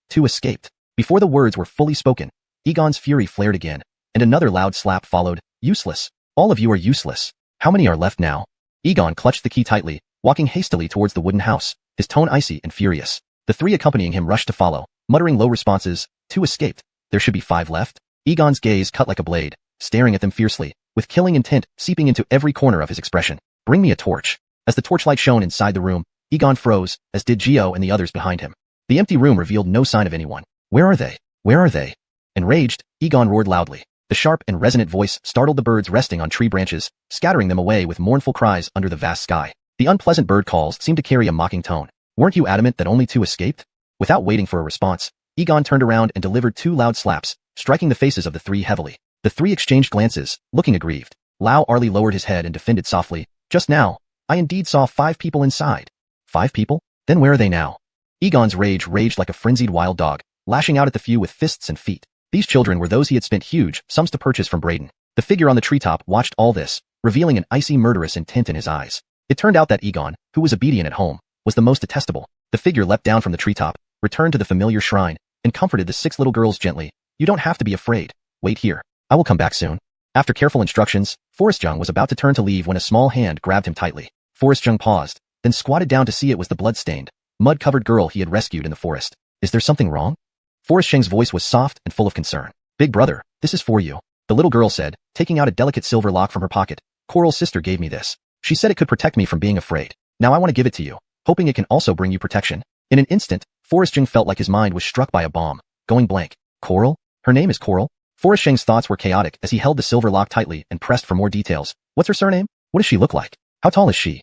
2 escaped. Before the words were fully spoken, Egon's fury flared again, and another loud slap followed. Useless. All of you are useless. How many are left now? Egon clutched the key tightly, walking hastily towards the wooden house, his tone icy and furious. The 3 accompanying him rushed to follow, muttering low responses. 2 escaped. There should be 5 left. Egon's gaze cut like a blade, staring at them fiercely, with killing intent seeping into every corner of his expression. Bring me a torch. As the torchlight shone inside the room, Egon froze, as did Geo and the others behind him. The empty room revealed no sign of anyone. Where are they? Where are they? Enraged, Egon roared loudly. The sharp and resonant voice startled the birds resting on tree branches, scattering them away with mournful cries under the vast sky. The unpleasant bird calls seemed to carry a mocking tone. Weren't you adamant that only 2 escaped? Without waiting for a response, Egon turned around and delivered 2 loud slaps, striking the faces of the 3 heavily. The 3 exchanged glances, looking aggrieved. Lao Arlie lowered his head and defended softly. Just now, I indeed saw 5 people inside. 5 people? Then where are they now? Egon's rage raged like a frenzied wild dog, lashing out at the few with fists and feet. These children were those he had spent huge sums to purchase from Braden. The figure on the treetop watched all this, revealing an icy murderous intent in his eyes. It turned out that Egon, who was obedient at home, was the most detestable. The figure leapt down from the treetop, returned to the familiar shrine, and comforted the 6 little girls gently. You don't have to be afraid. Wait here. I will come back soon. After careful instructions, Forrest Jung was about to turn to leave when a small hand grabbed him tightly. Forrest Jung paused, then squatted down to see it was the blood-stained, mud-covered girl he had rescued in the forest. Is there something wrong? Forrest Cheng's voice was soft and full of concern. Big brother, this is for you. The little girl said, taking out a delicate silver lock from her pocket. Coral's sister gave me this. She said it could protect me from being afraid. Now I want to give it to you, hoping it can also bring you protection. In an instant, Forrest Jung felt like his mind was struck by a bomb, going blank. Coral? Her name is Coral? Forrest Cheng's thoughts were chaotic as he held the silver lock tightly and pressed for more details. What's her surname? What does she look like? How tall is she?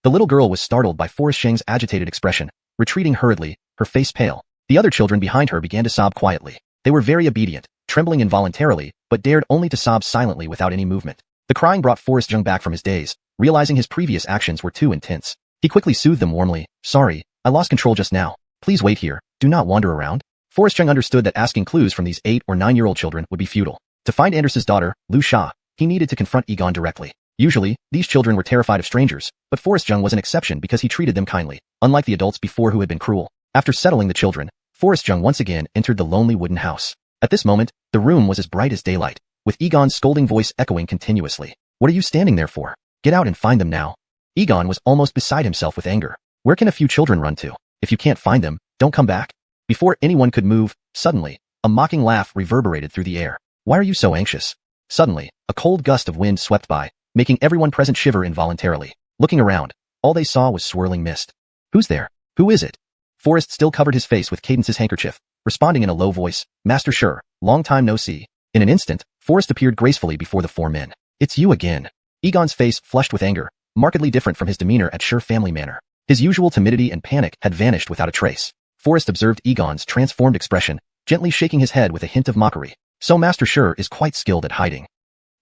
The little girl was startled by Forrest Cheng's agitated expression, retreating hurriedly, her face pale. The other children behind her began to sob quietly. They were very obedient, trembling involuntarily, but dared only to sob silently without any movement. The crying brought Forrest Jung back from his daze, realizing his previous actions were too intense. He quickly soothed them warmly. Sorry, I lost control just now. Please wait here. Do not wander around. Forrest Jung understood that asking clues from these 8 or 9-year-old children would be futile. To find Anders's daughter, Lu Sha, he needed to confront Egon directly. Usually, these children were terrified of strangers, but Forrest Jung was an exception because he treated them kindly, unlike the adults before who had been cruel. After settling the children, Forrest Jung once again entered the lonely wooden house. At this moment, the room was as bright as daylight, with Egon's scolding voice echoing continuously. What are you standing there for? Get out and find them now. Egon was almost beside himself with anger. Where can a few children run to? If you can't find them, don't come back. Before anyone could move, suddenly, a mocking laugh reverberated through the air. Why are you so anxious? Suddenly, a cold gust of wind swept by, making everyone present shiver involuntarily. Looking around, all they saw was swirling mist. Who's there? Who is it? Forrest still covered his face with Cadence's handkerchief, responding in a low voice, Master Sure, long time no see. In an instant, Forrest appeared gracefully before the 4 men. It's you again. Egon's face flushed with anger, markedly different from his demeanor at Sure family manner. His usual timidity and panic had vanished without a trace. Forrest observed Egon's transformed expression, gently shaking his head with a hint of mockery. So Master Sure is quite skilled at hiding.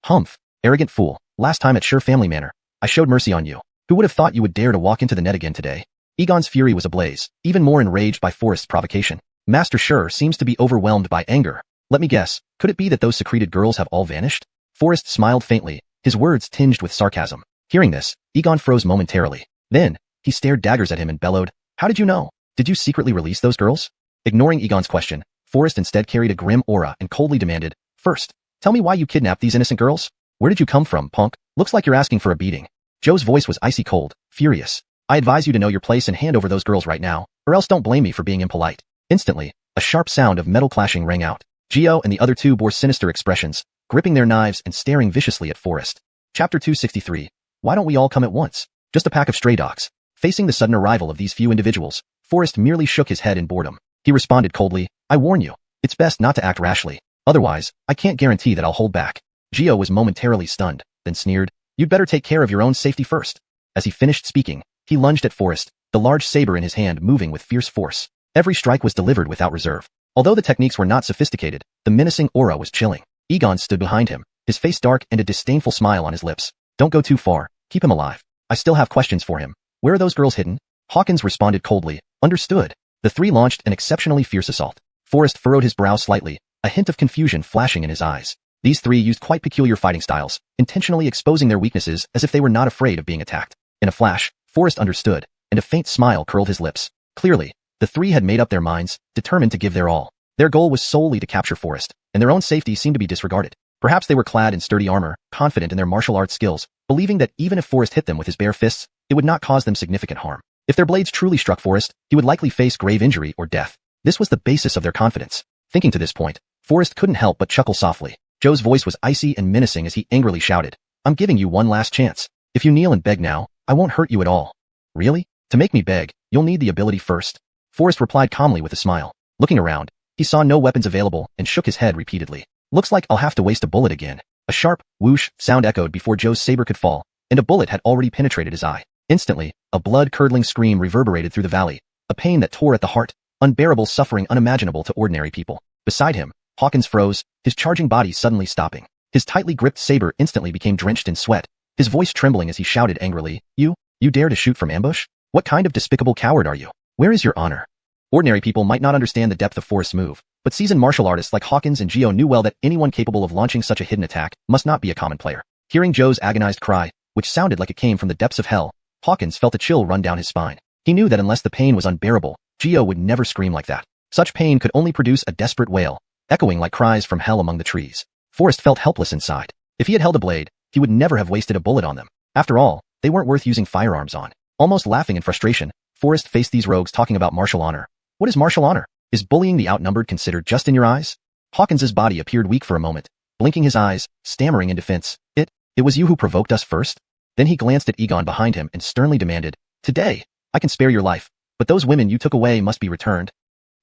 Humph, arrogant fool, last time at Sure family manor, I showed mercy on you. Who would have thought you would dare to walk into the net again today? Egon's fury was ablaze, even more enraged by Forrest's provocation. Master Sure seems to be overwhelmed by anger. Let me guess, could it be that those secreted girls have all vanished? Forrest smiled faintly, his words tinged with sarcasm. Hearing this, Egon froze momentarily. Then, he stared daggers at him and bellowed, How did you know? Did you secretly release those girls? Ignoring Egon's question, Forrest instead carried a grim aura and coldly demanded, First, tell me why you kidnapped these innocent girls? Where did you come from, punk? Looks like you're asking for a beating. Joe's voice was icy cold, furious. I advise you to know your place and hand over those girls right now, or else don't blame me for being impolite. Instantly, a sharp sound of metal clashing rang out. Geo and the other two bore sinister expressions, gripping their knives and staring viciously at Forrest. Chapter 263. Why don't we all come at once? Just a pack of stray dogs. Facing the sudden arrival of these few individuals, Forrest merely shook his head in boredom. He responded coldly, I warn you, it's best not to act rashly. Otherwise, I can't guarantee that I'll hold back. Geo was momentarily stunned, then sneered, You'd better take care of your own safety first. As he finished speaking, he lunged at Forrest, the large saber in his hand moving with fierce force. Every strike was delivered without reserve. Although the techniques were not sophisticated, the menacing aura was chilling. Egon stood behind him, his face dark and a disdainful smile on his lips. Don't go too far, keep him alive. I still have questions for him. Where are those girls hidden? Hawkins responded coldly, Understood. The three launched an exceptionally fierce assault. Forrest furrowed his brow slightly, a hint of confusion flashing in his eyes. These three used quite peculiar fighting styles, intentionally exposing their weaknesses as if they were not afraid of being attacked. In a flash, Forrest understood, and a faint smile curled his lips. Clearly, the three had made up their minds, determined to give their all. Their goal was solely to capture Forrest, and their own safety seemed to be disregarded. Perhaps they were clad in sturdy armor, confident in their martial arts skills, believing that even if Forrest hit them with his bare fists, it would not cause them significant harm. If their blades truly struck Forrest, he would likely face grave injury or death. This was the basis of their confidence. Thinking to this point, Forrest couldn't help but chuckle softly. Joe's voice was icy and menacing as he angrily shouted, I'm giving you one last chance. If you kneel and beg now, I won't hurt you at all. Really? To make me beg, you'll need the ability first. Forrest replied calmly with a smile. Looking around, he saw no weapons available and shook his head repeatedly. Looks like I'll have to waste a bullet again. A sharp, whoosh sound echoed before Joe's saber could fall, and a bullet had already penetrated his eye. Instantly, a blood-curdling scream reverberated through the valley, a pain that tore at the heart, unbearable suffering unimaginable to ordinary people. Beside him, Hawkins froze, his charging body suddenly stopping. His tightly gripped saber instantly became drenched in sweat, his voice trembling as he shouted angrily, You dare to shoot from ambush? What kind of despicable coward are you? Where is your honor? Ordinary people might not understand the depth of Forrest's move, but seasoned martial artists like Hawkins and Geo knew well that anyone capable of launching such a hidden attack must not be a common player. Hearing Joe's agonized cry, which sounded like it came from the depths of hell, Hawkins felt a chill run down his spine. He knew that unless the pain was unbearable, Geo would never scream like that. Such pain could only produce a desperate wail, echoing like cries from hell among the trees. Forrest felt helpless inside. If he had held a blade, he would never have wasted a bullet on them. After all, they weren't worth using firearms on. Almost laughing in frustration, Forrest faced these rogues talking about martial honor. What is martial honor? Is bullying the outnumbered considered just in your eyes? Hawkins's body appeared weak for a moment, blinking his eyes, stammering in defense. It was you who provoked us first? Then he glanced at Egon behind him and sternly demanded, Today, I can spare your life, but those women you took away must be returned.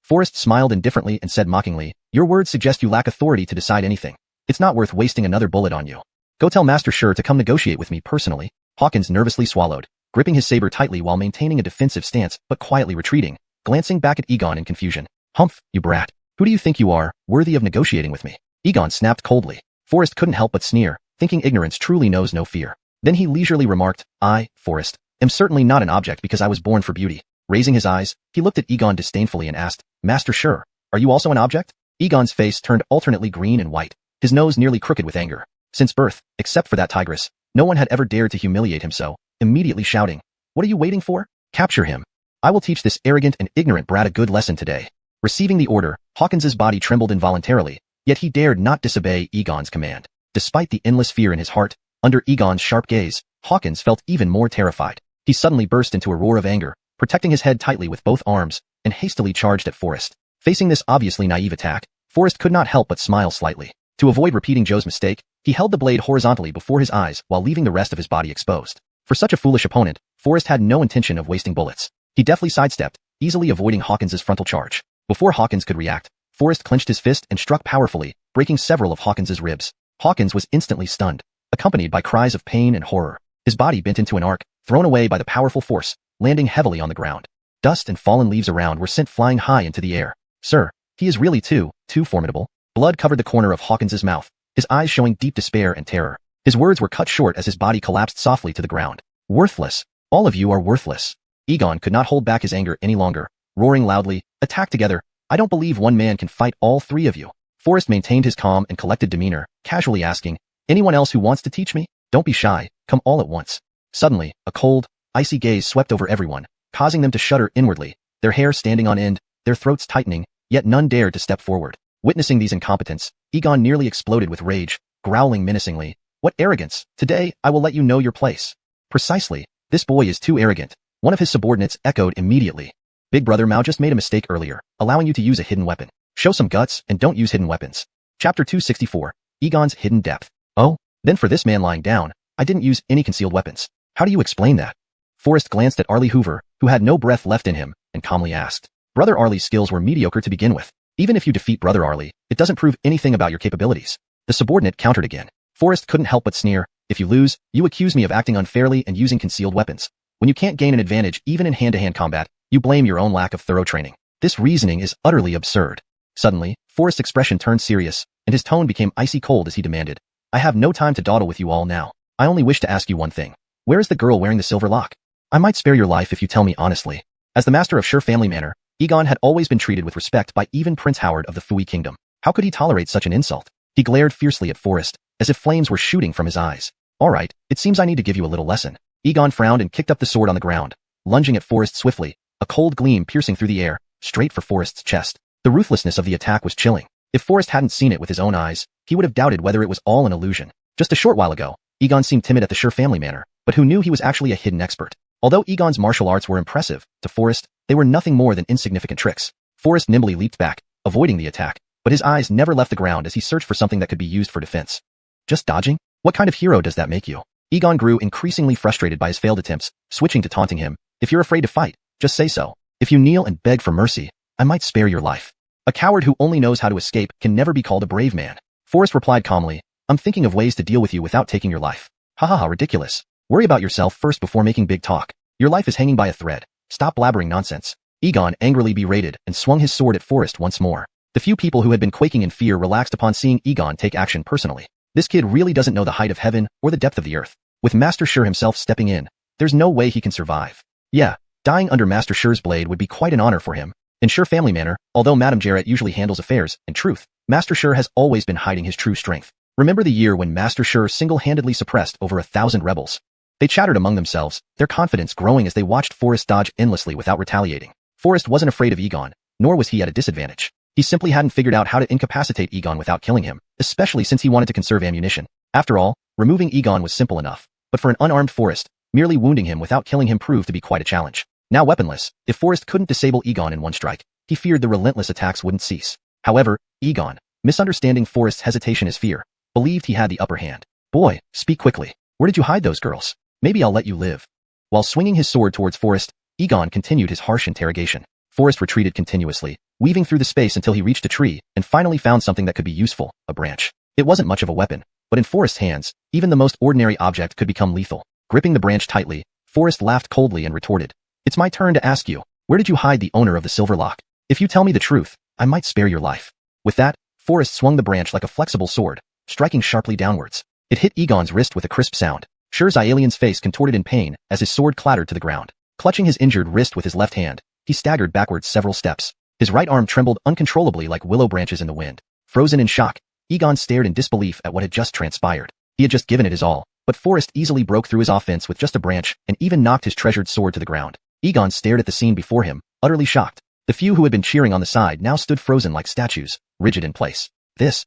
Forrest smiled indifferently and said mockingly, Your words suggest you lack authority to decide anything. It's not worth wasting another bullet on you. Go tell Master Sure to come negotiate with me personally. Hawkins nervously swallowed, gripping his saber tightly while maintaining a defensive stance but quietly retreating, glancing back at Egon in confusion. Humph, you brat. Who do you think you are, worthy of negotiating with me? Egon snapped coldly. Forrest couldn't help but sneer, thinking ignorance truly knows no fear. Then he leisurely remarked, I, Forrest, am certainly not an object because I was born for beauty. Raising his eyes, he looked at Egon disdainfully and asked, Master Sure, are you also an object? Egon's face turned alternately green and white, his nose nearly crooked with anger. Since birth, except for that tigress, no one had ever dared to humiliate him so, immediately shouting, What are you waiting for? Capture him. I will teach this arrogant and ignorant brat a good lesson today. Receiving the order, Hawkins's body trembled involuntarily, yet he dared not disobey Egon's command. Despite the endless fear in his heart, under Egon's sharp gaze, Hawkins felt even more terrified. He suddenly burst into a roar of anger, protecting his head tightly with both arms, and hastily charged at Forrest. Facing this obviously naive attack, Forrest could not help but smile slightly. To avoid repeating Joe's mistake, he held the blade horizontally before his eyes while leaving the rest of his body exposed. For such a foolish opponent, Forrest had no intention of wasting bullets. He deftly sidestepped, easily avoiding Hawkins's frontal charge. Before Hawkins could react, Forrest clenched his fist and struck powerfully, breaking several of Hawkins's ribs. Hawkins was instantly stunned, accompanied by cries of pain and horror. His body bent into an arc, thrown away by the powerful force, landing heavily on the ground. Dust and fallen leaves around were sent flying high into the air. Sir, he is really too formidable. Blood covered the corner of Hawkins's mouth, his eyes showing deep despair and terror. His words were cut short as his body collapsed softly to the ground. Worthless. All of you are worthless. Egon could not hold back his anger any longer, roaring loudly, Attack together. I don't believe one man can fight all three of you. Forrest maintained his calm and collected demeanor, casually asking, Anyone else who wants to teach me? Don't be shy, come all at once. Suddenly, a cold, icy gaze swept over everyone, causing them to shudder inwardly, their hair standing on end, their throats tightening, yet none dared to step forward. Witnessing these incompetents, Egon nearly exploded with rage, growling menacingly, What arrogance! Today, I will let you know your place. Precisely. This boy is too arrogant. One of his subordinates echoed immediately. Big brother Mao just made a mistake earlier, allowing you to use a hidden weapon. Show some guts and don't use hidden weapons. Chapter 264. Egon's Hidden Depth. Oh, then for this man lying down, I didn't use any concealed weapons. How do you explain that? Forrest glanced at Arlie Hoover, who had no breath left in him, and calmly asked. Brother Arlie's skills were mediocre to begin with. Even if you defeat Brother Arlie, it doesn't prove anything about your capabilities. The subordinate countered again. Forrest couldn't help but sneer. If you lose, you accuse me of acting unfairly and using concealed weapons. When you can't gain an advantage even in hand-to-hand combat, you blame your own lack of thorough training. This reasoning is utterly absurd. Suddenly, Forrest's expression turned serious, and his tone became icy cold as he demanded. I have no time to dawdle with you all now. I only wish to ask you one thing. Where is the girl wearing the silver lock? I might spare your life if you tell me honestly. As the master of Sure family manor, Egon had always been treated with respect by even Prince Howard of the Fui Kingdom. How could he tolerate such an insult? He glared fiercely at Forrest, as if flames were shooting from his eyes. All right, it seems I need to give you a little lesson. Egon frowned and kicked up the sword on the ground, lunging at Forrest swiftly, a cold gleam piercing through the air, straight for Forrest's chest. The ruthlessness of the attack was chilling. If Forrest hadn't seen it with his own eyes, he would have doubted whether it was all an illusion. Just a short while ago, Egon seemed timid at the Sure family manor, but who knew he was actually a hidden expert? Although Egon's martial arts were impressive, to Forrest, they were nothing more than insignificant tricks. Forrest nimbly leaped back, avoiding the attack, but his eyes never left the ground as he searched for something that could be used for defense. Just dodging? What kind of hero does that make you? Egon grew increasingly frustrated by his failed attempts, switching to taunting him. If you're afraid to fight, just say so. If you kneel and beg for mercy, I might spare your life. A coward who only knows how to escape can never be called a brave man. Forrest replied calmly, I'm thinking of ways to deal with you without taking your life. Ha ha ha, ridiculous. Worry about yourself first before making big talk. Your life is hanging by a thread. Stop blabbering nonsense. Egon angrily berated and swung his sword at Forrest once more. The few people who had been quaking in fear relaxed upon seeing Egon take action personally. This kid really doesn't know the height of heaven or the depth of the earth. With Master Sure himself stepping in, there's no way he can survive. Yeah, dying under Master Sure's blade would be quite an honor for him. In Sure family manor, although Madame Jarrett usually handles affairs, in truth, Master Sure has always been hiding his true strength. Remember the year when Master Sure single-handedly suppressed over 1,000 rebels? They chattered among themselves, their confidence growing as they watched Forrest dodge endlessly without retaliating. Forrest wasn't afraid of Egon, nor was he at a disadvantage. He simply hadn't figured out how to incapacitate Egon without killing him, especially since he wanted to conserve ammunition. After all, removing Egon was simple enough, but for an unarmed Forrest, merely wounding him without killing him proved to be quite a challenge. Now weaponless, if Forrest couldn't disable Egon in one strike, he feared the relentless attacks wouldn't cease. However, Egon, misunderstanding Forrest's hesitation as fear, believed he had the upper hand. Boy, speak quickly. Where did you hide those girls? Maybe I'll let you live. While swinging his sword towards Forrest, Egon continued his harsh interrogation. Forrest retreated continuously, weaving through the space until he reached a tree and finally found something that could be useful, a branch. It wasn't much of a weapon, but in Forrest's hands, even the most ordinary object could become lethal. Gripping the branch tightly, Forrest laughed coldly and retorted, It's my turn to ask you, where did you hide the owner of the silver lock? If you tell me the truth, I might spare your life. With that, Forrest swung the branch like a flexible sword, striking sharply downwards. It hit Egon's wrist with a crisp sound. Sure Xialian's face contorted in pain as his sword clattered to the ground. Clutching his injured wrist with his left hand, he staggered backwards several steps. His right arm trembled uncontrollably like willow branches in the wind. Frozen in shock, Egon stared in disbelief at what had just transpired. He had just given it his all, but Forrest easily broke through his offense with just a branch and even knocked his treasured sword to the ground. Egon stared at the scene before him, utterly shocked. The few who had been cheering on the side now stood frozen like statues, rigid in place. This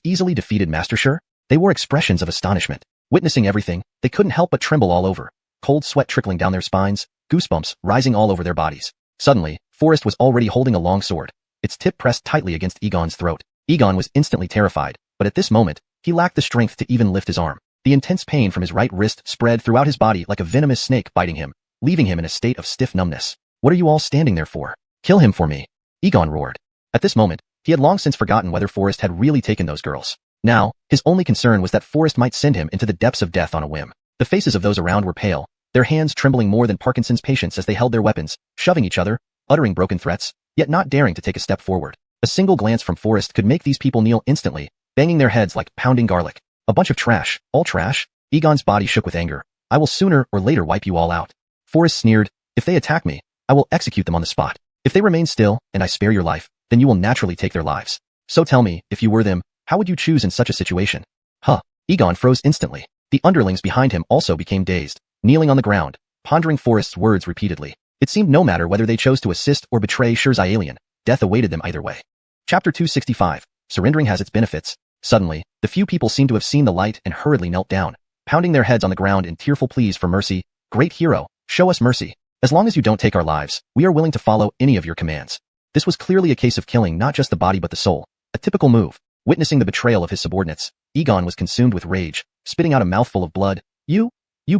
easily defeated Master Sure? They wore expressions of astonishment. Witnessing everything, they couldn't help but tremble all over, cold sweat trickling down their spines, goosebumps rising all over their bodies. Suddenly, Forrest was already holding a long sword, its tip pressed tightly against Egon's throat. Egon was instantly terrified, but at this moment, he lacked the strength to even lift his arm. The intense pain from his right wrist spread throughout his body like a venomous snake biting him, leaving him in a state of stiff numbness. What are you all standing there for? Kill him for me, Egon roared. At this moment, he had long since forgotten whether Forrest had really taken those girls. Now, his only concern was that Forrest might send him into the depths of death on a whim. The faces of those around were pale, their hands trembling more than Parkinson's patients as they held their weapons, shoving each other, uttering broken threats, yet not daring to take a step forward. A single glance from Forrest could make these people kneel instantly, banging their heads like pounding garlic. A bunch of trash, all trash? Egon's body shook with anger. I will sooner or later wipe you all out. Forrest sneered, if they attack me, I will execute them on the spot. If they remain still, and I spare your life, then you will naturally take their lives. So tell me, if you were them, how would you choose in such a situation? Huh. Egon froze instantly. The underlings behind him also became dazed, kneeling on the ground, pondering Forrest's words repeatedly. It seemed no matter whether they chose to assist or betray Sure Xialian, death awaited them either way. Chapter 265. Surrendering has its benefits. Suddenly, the few people seemed to have seen the light and hurriedly knelt down, pounding their heads on the ground in tearful pleas for mercy. Great hero, show us mercy. As long as you don't take our lives, we are willing to follow any of your commands. This was clearly a case of killing not just the body but the soul, a typical move. Witnessing the betrayal of his subordinates, Egon was consumed with rage, spitting out a mouthful of blood. You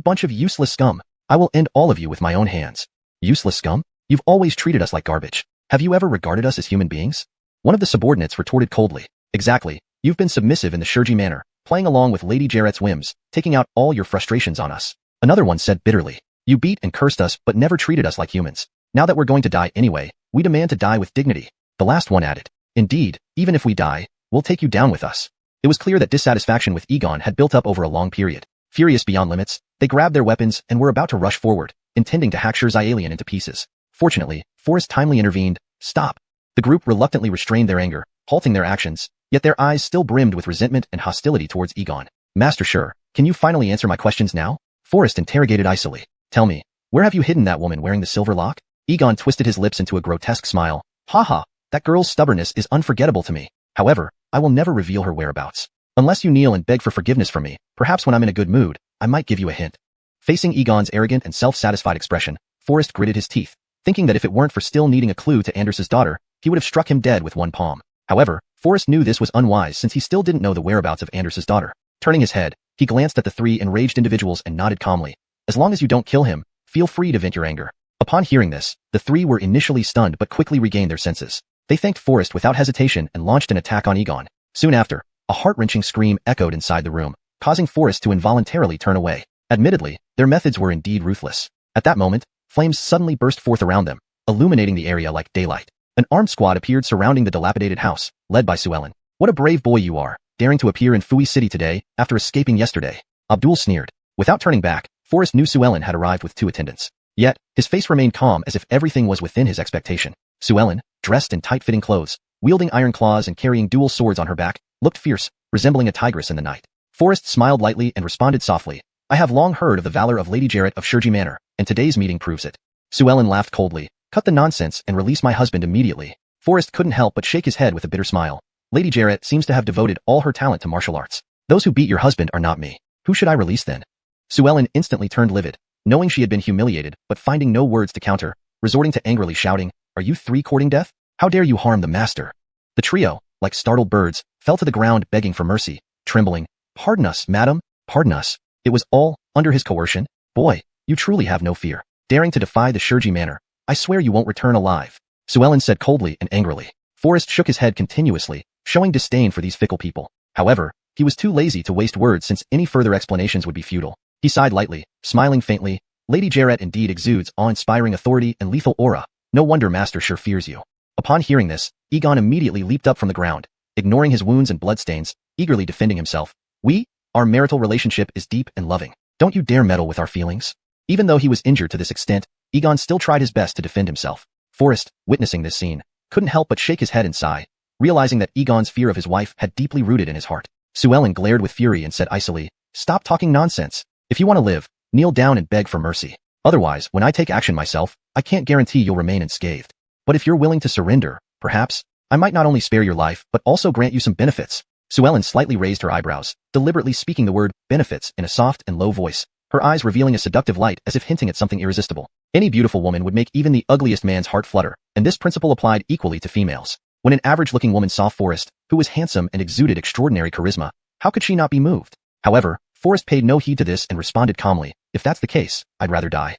bunch of useless scum. I will end all of you with my own hands. Useless scum? You've always treated us like garbage. Have you ever regarded us as human beings? One of the subordinates retorted coldly. Exactly. You've been submissive in the Shurji manner, playing along with Lady Jarrett's whims, taking out all your frustrations on us. Another one said bitterly. You beat and cursed us but never treated us like humans. Now that we're going to die anyway, we demand to die with dignity. The last one added. Indeed, even if we die, we'll take you down with us. It was clear that dissatisfaction with Egon had built up over a long period. Furious beyond limits, they grabbed their weapons and were about to rush forward, intending to hack Shurji alien into pieces. Fortunately, Forrest timely intervened. Stop. The group reluctantly restrained their anger, halting their actions, yet their eyes still brimmed with resentment and hostility towards Egon. Master Shur, can you finally answer my questions now? Forrest interrogated icily. Tell me, where have you hidden that woman wearing the silver lock? Egon twisted his lips into a grotesque smile. Haha, that girl's stubbornness is unforgettable to me. However, I will never reveal her whereabouts. Unless you kneel and beg for forgiveness from me, perhaps when I'm in a good mood, I might give you a hint. Facing Egon's arrogant and self-satisfied expression, Forrest gritted his teeth, thinking that if it weren't for still needing a clue to Anders's daughter, he would have struck him dead with one palm. However, Forrest knew this was unwise since he still didn't know the whereabouts of Anders's daughter. Turning his head, he glanced at the three enraged individuals and nodded calmly. As long as you don't kill him, feel free to vent your anger. Upon hearing this, the three were initially stunned but quickly regained their senses. They thanked Forrest without hesitation and launched an attack on Egon. Soon after, a heart-wrenching scream echoed inside the room, causing Forrest to involuntarily turn away. Admittedly, their methods were indeed ruthless. At that moment, flames suddenly burst forth around them, illuminating the area like daylight. An armed squad appeared surrounding the dilapidated house, led by xuanhuan. What a brave boy you are, daring to appear in Fui City today, after escaping yesterday. Abdul sneered. Without turning back, Forrest knew xuanhuan had arrived with 2 attendants. Yet, his face remained calm as if everything was within his expectation. xuanhuan, dressed in tight-fitting clothes, wielding iron claws and carrying dual swords on her back, looked fierce, resembling a tigress in the night. Forrest smiled lightly and responded softly. I have long heard of the valor of Lady Jarrett of Shurji Manor, and today's meeting proves it. xuanhuan laughed coldly. Cut the nonsense and release my husband immediately. Forrest couldn't help but shake his head with a bitter smile. Lady Jarrett seems to have devoted all her talent to martial arts. Those who beat your husband are not me. Who should I release then? xuanhuan instantly turned livid, knowing she had been humiliated but finding no words to counter, resorting to angrily shouting, Are you 3 courting death? How dare you harm the master? The trio, like startled birds, fell to the ground begging for mercy, trembling. Pardon us, madam, pardon us. It was all under his coercion. Boy, you truly have no fear. Daring to defy the Shurji Manor. I swear you won't return alive. xuanhuan said coldly and angrily. Forrest shook his head continuously, showing disdain for these fickle people. However, he was too lazy to waste words since any further explanations would be futile. He sighed lightly, smiling faintly. Lady Jarrett indeed exudes awe-inspiring authority and lethal aura. No wonder Master Shur fears you. Upon hearing this, Egon immediately leaped up from the ground, ignoring his wounds and bloodstains, eagerly defending himself. Our marital relationship is deep and loving. Don't you dare meddle with our feelings. Even though he was injured to this extent, Egon still tried his best to defend himself. Forrest, witnessing this scene, couldn't help but shake his head and sigh, realizing that Egon's fear of his wife had deeply rooted in his heart. xuanhuan glared with fury and said icily, Stop talking nonsense. If you want to live, kneel down and beg for mercy. Otherwise, when I take action myself, I can't guarantee you'll remain unscathed. But if you're willing to surrender, perhaps, I might not only spare your life but also grant you some benefits. xuanhuan slightly raised her eyebrows, deliberately speaking the word benefits in a soft and low voice, her eyes revealing a seductive light as if hinting at something irresistible. Any beautiful woman would make even the ugliest man's heart flutter, and this principle applied equally to females. When an average-looking woman saw Forrest, who was handsome and exuded extraordinary charisma, how could she not be moved? However, Forrest paid no heed to this and responded calmly, If that's the case, I'd rather die.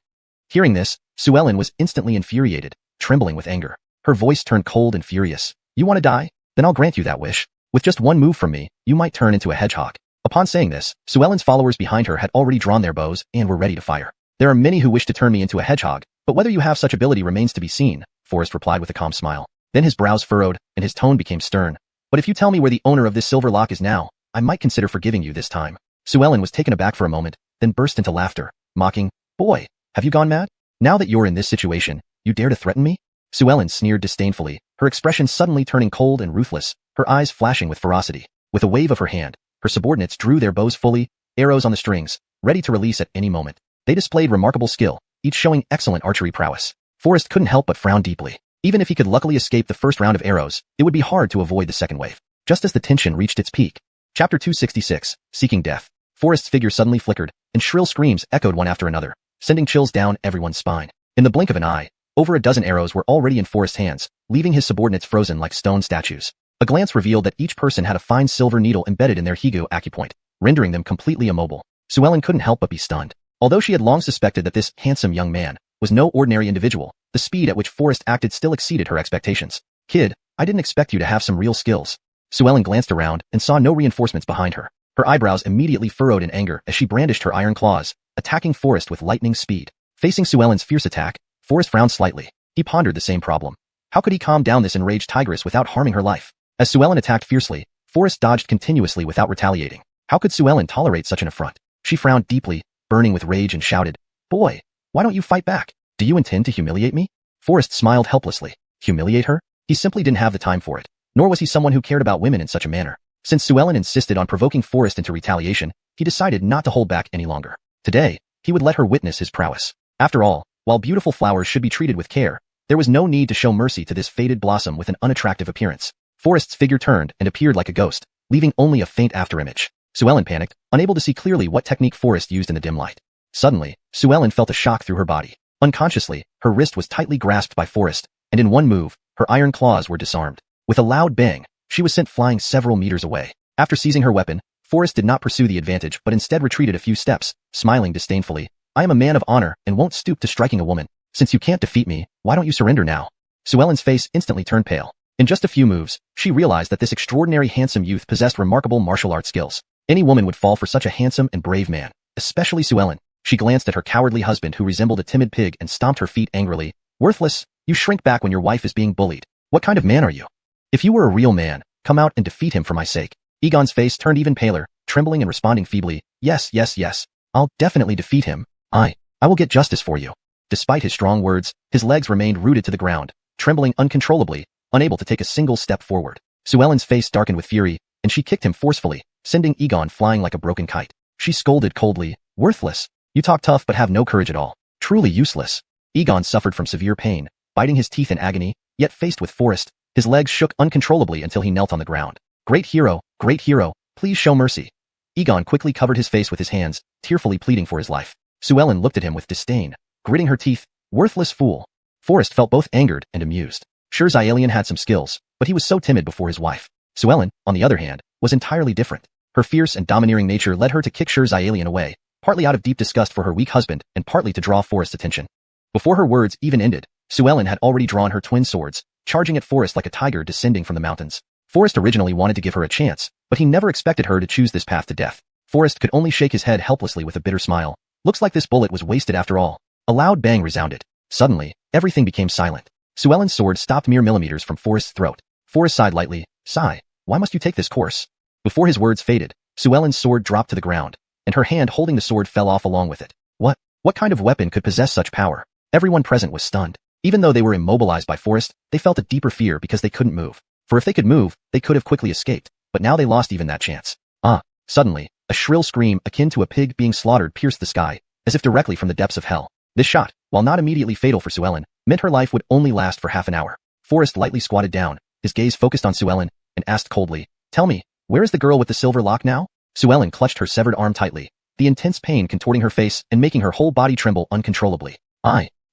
Hearing this, xuanhuan was instantly infuriated, trembling with anger. Her voice turned cold and furious. You want to die? Then I'll grant you that wish. With just one move from me, you might turn into a hedgehog. Upon saying this, xuanhuan's followers behind her had already drawn their bows and were ready to fire. There are many who wish to turn me into a hedgehog, but whether you have such ability remains to be seen, Forrest replied with a calm smile. Then his brows furrowed, and his tone became stern. But if you tell me where the owner of this silver lock is now, I might consider forgiving you this time. xuanhuan was taken aback for a moment, then burst into laughter, mocking, Boy, have you gone mad? Now that you're in this situation, you dare to threaten me? xuanhuan sneered disdainfully, her expression suddenly turning cold and ruthless, her eyes flashing with ferocity. With a wave of her hand, her subordinates drew their bows fully, arrows on the strings, ready to release at any moment. They displayed remarkable skill, each showing excellent archery prowess. Forrest couldn't help but frown deeply. Even if he could luckily escape the first round of arrows, it would be hard to avoid the second wave. Just as the tension reached its peak, Chapter 266, Seeking Death. Forrest's figure suddenly flickered, and shrill screams echoed one after another, sending chills down everyone's spine. In the blink of an eye, over a dozen arrows were already in Forrest's hands, leaving his subordinates frozen like stone statues. A glance revealed that each person had a fine silver needle embedded in their higu acupoint, rendering them completely immobile. Xuanhuan couldn't help but be stunned. Although she had long suspected that this handsome young man was no ordinary individual, the speed at which Forrest acted still exceeded her expectations. Kid, I didn't expect you to have some real skills. Xuanhuan glanced around and saw no reinforcements behind her. Her eyebrows immediately furrowed in anger as she brandished her iron claws, attacking Forrest with lightning speed. Facing Xuanhuan's fierce attack, Forrest frowned slightly. He pondered the same problem. How could he calm down this enraged tigress without harming her life? As Xuanhuan attacked fiercely, Forrest dodged continuously without retaliating. How could Xuanhuan tolerate such an affront? She frowned deeply, burning with rage, and shouted, "Boy, why don't you fight back? Do you intend to humiliate me?" Forrest smiled helplessly. Humiliate her? He simply didn't have the time for it. Nor was he someone who cared about women in such a manner. Since Xuanhuan insisted on provoking Forrest into retaliation, he decided not to hold back any longer. Today, he would let her witness his prowess. After all, while beautiful flowers should be treated with care, there was no need to show mercy to this faded blossom with an unattractive appearance. Forrest's figure turned and appeared like a ghost, leaving only a faint afterimage. Xuanhuan panicked, unable to see clearly what technique Forrest used in the dim light. Suddenly, Xuanhuan felt a shock through her body. Unconsciously, her wrist was tightly grasped by Forrest, and in one move, her iron claws were disarmed. With a loud bang, she was sent flying several meters away. After seizing her weapon, Forrest did not pursue the advantage but instead retreated a few steps, smiling disdainfully. "I am a man of honor and won't stoop to striking a woman. Since you can't defeat me, why don't you surrender now?" Xuanhuan's face instantly turned pale. In just a few moves, she realized that this extraordinary handsome youth possessed remarkable martial arts skills. Any woman would fall for such a handsome and brave man, especially Xuanhuan. She glanced at her cowardly husband who resembled a timid pig and stomped her feet angrily. "Worthless, you shrink back when your wife is being bullied. What kind of man are you? If you were a real man, come out and defeat him for my sake." Egon's face turned even paler, trembling and responding feebly, "Yes, yes, yes. I'll definitely defeat him. I will get justice for you." Despite his strong words, his legs remained rooted to the ground, trembling uncontrollably, unable to take a single step forward. Xuanhuan's face darkened with fury, and she kicked him forcefully, sending Egon flying like a broken kite. She scolded coldly, "Worthless. You talk tough but have no courage at all. Truly useless." Egon suffered from severe pain, biting his teeth in agony, yet faced with Forrest, his legs shook uncontrollably until he knelt on the ground. Great hero, please show mercy." Egon quickly covered his face with his hands, tearfully pleading for his life. Xuanhuan looked at him with disdain, gritting her teeth. "Worthless fool." Forrest felt both angered and amused. Sure, Xiuxian had some skills, but he was so timid before his wife. Xuanhuan, on the other hand, was entirely different. Her fierce and domineering nature led her to kick Sure Xiuxian away, partly out of deep disgust for her weak husband and partly to draw Forrest's attention. Before her words even ended, Xuanhuan had already drawn her twin swords, charging at Forrest like a tiger descending from the mountains. Forrest originally wanted to give her a chance, but he never expected her to choose this path to death. Forrest could only shake his head helplessly with a bitter smile. Looks like this bullet was wasted after all. A loud bang resounded. Suddenly, everything became silent. Xuanhuan's sword stopped mere millimeters from Forrest's throat. Forrest sighed lightly. "Sigh, why must you take this course?" Before his words faded, Xuanhuan's sword dropped to the ground, and her hand holding the sword fell off along with it. What kind of weapon could possess such power? Everyone present was stunned. Even though they were immobilized by Forrest, they felt a deeper fear because they couldn't move. For if they could move, they could have quickly escaped, but now they lost even that chance. Suddenly, a shrill scream akin to a pig being slaughtered pierced the sky, as if directly from the depths of hell. This shot, while not immediately fatal for Xuanhuan, meant her life would only last for half an hour. Forrest lightly squatted down, his gaze focused on Xuanhuan, and asked coldly, "Tell me, where is the girl with the silver lock now?" Xuanhuan clutched her severed arm tightly, the intense pain contorting her face and making her whole body tremble uncontrollably.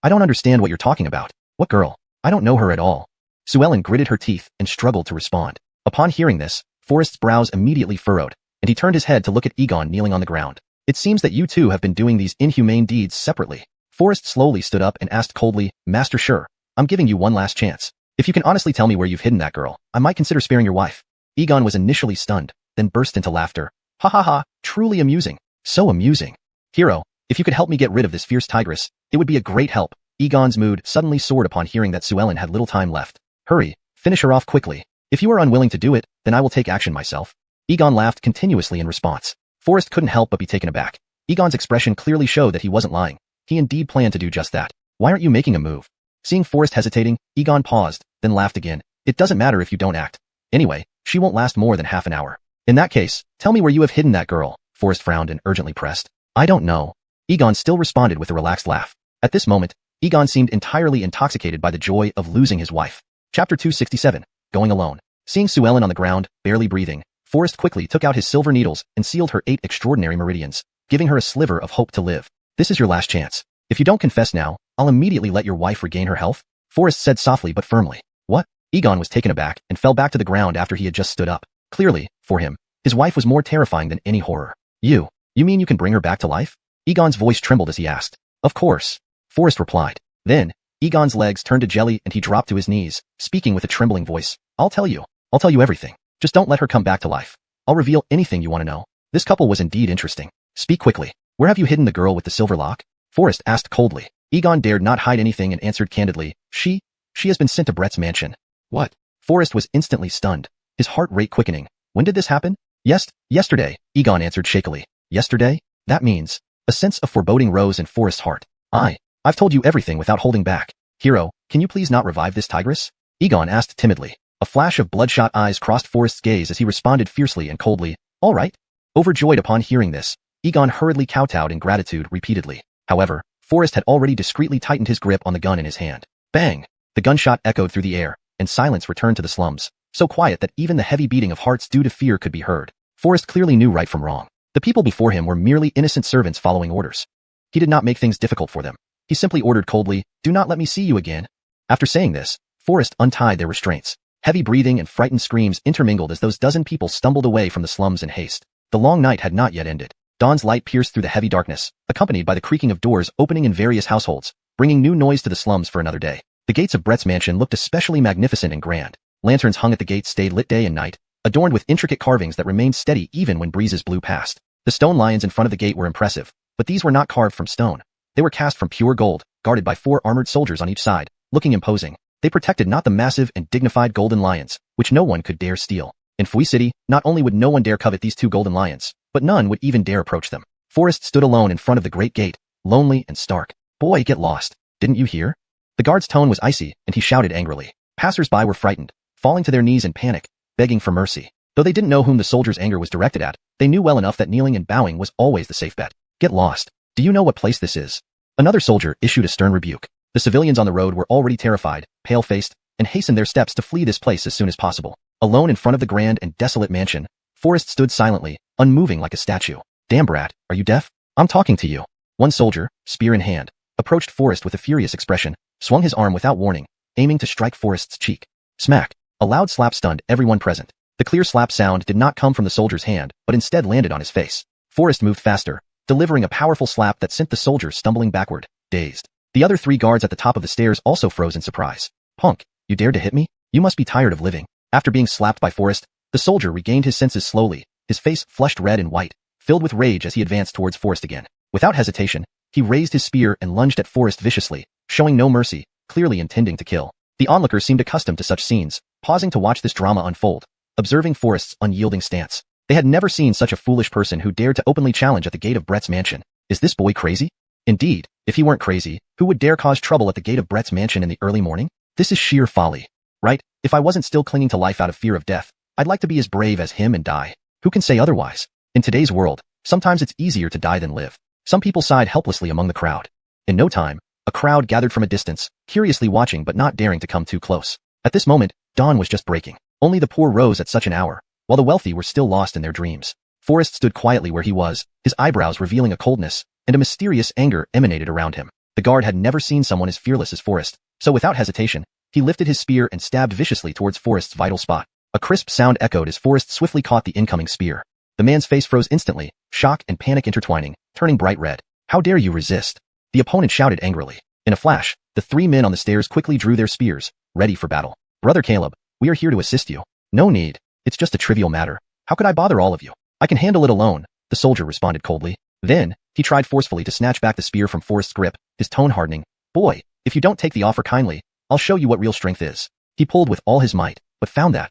I don't understand what you're talking about. What girl? I don't know her at all." Xuanhuan gritted her teeth and struggled to respond. Upon hearing this, Forrest's brows immediately furrowed, and he turned his head to look at Egon kneeling on the ground. "It seems that you two have been doing these inhumane deeds separately." Forrest slowly stood up and asked coldly, "Master Sure, I'm giving you one last chance. If you can honestly tell me where you've hidden that girl, I might consider sparing your wife." Egon was initially stunned, then burst into laughter. "Ha ha ha, truly amusing. So amusing. Hero, if you could help me get rid of this fierce tigress, it would be a great help." Egon's mood suddenly soared upon hearing that Xuanhuan had little time left. "Hurry, finish her off quickly. If you are unwilling to do it, then I will take action myself." Egon laughed continuously in response. Forrest couldn't help but be taken aback. Egon's expression clearly showed that he wasn't lying. He indeed planned to do just that. "Why aren't you making a move?" Seeing Forrest hesitating, Egon paused, then laughed again. "It doesn't matter if you don't act. Anyway, she won't last more than half an hour. In that case, tell me where you have hidden that girl." Forrest frowned and urgently pressed. "I don't know." Egon still responded with a relaxed laugh. At this moment, Egon seemed entirely intoxicated by the joy of losing his wife. Chapter 267, Going Alone. Seeing Xuanhuan on the ground, barely breathing, Forrest quickly took out his silver needles and sealed her 8 extraordinary meridians, giving her a sliver of hope to live. This is your last chance. If you don't confess now, I'll immediately let your wife regain her health, Forrest said softly but firmly. What? Egon was taken aback and fell back to the ground after he had just stood up. Clearly, for him, his wife was more terrifying than any horror. You mean you can bring her back to life? Egon's voice trembled as he asked. Of course, Forrest replied. Then, Egon's legs turned to jelly and he dropped to his knees, speaking with a trembling voice. I'll tell you everything. Just don't let her come back to life. I'll reveal anything you want to know. This couple was indeed interesting. Speak quickly. Where have you hidden the girl with the silver lock? Forrest asked coldly. Egon dared not hide anything and answered candidly. She has been sent to Brett's mansion. What? Forrest was instantly stunned, his heart rate quickening. When did this happen? Yesterday, Egon answered shakily. Yesterday? That means... A sense of foreboding rose in Forrest's heart. I've told you everything without holding back. Hero, can you please not revive this tigress? Egon asked timidly. A flash of bloodshot eyes crossed Forrest's gaze as he responded fiercely and coldly. All right. Overjoyed upon hearing this, Egon hurriedly kowtowed in gratitude repeatedly. However, Forrest had already discreetly tightened his grip on the gun in his hand. Bang! The gunshot echoed through the air, and silence returned to the slums, so quiet that even the heavy beating of hearts due to fear could be heard. Forrest clearly knew right from wrong. The people before him were merely innocent servants following orders. He did not make things difficult for them. He simply ordered coldly, do not let me see you again. After saying this, Forrest untied their restraints. Heavy breathing and frightened screams intermingled as those dozen people stumbled away from the slums in haste. The long night had not yet ended. Dawn's light pierced through the heavy darkness, accompanied by the creaking of doors opening in various households, bringing new noise to the slums for another day. The gates of Brett's mansion looked especially magnificent and grand. Lanterns hung at the gates stayed lit day and night, adorned with intricate carvings that remained steady even when breezes blew past. The stone lions in front of the gate were impressive, but these were not carved from stone. They were cast from pure gold, guarded by 4 armored soldiers on each side, looking imposing. They protected not the massive and dignified golden lions, which no one could dare steal. In Fui City, not only would no one dare covet these 2 golden lions, but none would even dare approach them. Forrest stood alone in front of the great gate, lonely and stark. Boy, get lost. Didn't you hear? The guard's tone was icy, and he shouted angrily. Passers-by were frightened, falling to their knees in panic, begging for mercy. Though they didn't know whom the soldier's anger was directed at, they knew well enough that kneeling and bowing was always the safe bet. Get lost. Do you know what place this is? Another soldier issued a stern rebuke. The civilians on the road were already terrified, pale-faced, and hastened their steps to flee this place as soon as possible. Alone in front of the grand and desolate mansion, Forrest stood silently, unmoving like a statue. Damn brat, are you deaf? I'm talking to you. One soldier, spear in hand, approached Forrest with a furious expression, swung his arm without warning, aiming to strike Forrest's cheek. Smack! A loud slap stunned everyone present. The clear slap sound did not come from the soldier's hand, but instead landed on his face. Forrest moved faster, delivering a powerful slap that sent the soldier stumbling backward, dazed. The other 3 guards at the top of the stairs also froze in surprise. Punk, you dared to hit me? You must be tired of living. After being slapped by Forrest, the soldier regained his senses slowly, his face flushed red and white, filled with rage as he advanced towards Forrest again. Without hesitation, he raised his spear and lunged at Forrest viciously, showing no mercy, clearly intending to kill. The onlookers seemed accustomed to such scenes, pausing to watch this drama unfold, observing Forrest's unyielding stance. They had never seen such a foolish person who dared to openly challenge at the gate of Brett's mansion. Is this boy crazy? Indeed, if he weren't crazy, who would dare cause trouble at the gate of Brett's mansion in the early morning? This is sheer folly. Right? If I wasn't still clinging to life out of fear of death, I'd like to be as brave as him and die. Who can say otherwise? In today's world, sometimes it's easier to die than live. Some people sighed helplessly among the crowd. In no time, a crowd gathered from a distance, curiously watching but not daring to come too close. At this moment, dawn was just breaking. Only the poor rose at such an hour, while the wealthy were still lost in their dreams. Forrest stood quietly where he was, his eyebrows revealing a coldness, and a mysterious anger emanated around him. The guard had never seen someone as fearless as Forrest, so without hesitation, he lifted his spear and stabbed viciously towards Forrest's vital spot. A crisp sound echoed as Forrest swiftly caught the incoming spear. The man's face froze instantly, shock and panic intertwining, turning bright red. How dare you resist? The opponent shouted angrily. In a flash, the 3 men on the stairs quickly drew their spears, ready for battle. Brother Caleb, we are here to assist you. No need. It's just a trivial matter. How could I bother all of you? I can handle it alone, the soldier responded coldly. Then, he tried forcefully to snatch back the spear from Forrest's grip, his tone hardening. Boy, if you don't take the offer kindly, I'll show you what real strength is. He pulled with all his might, but found that,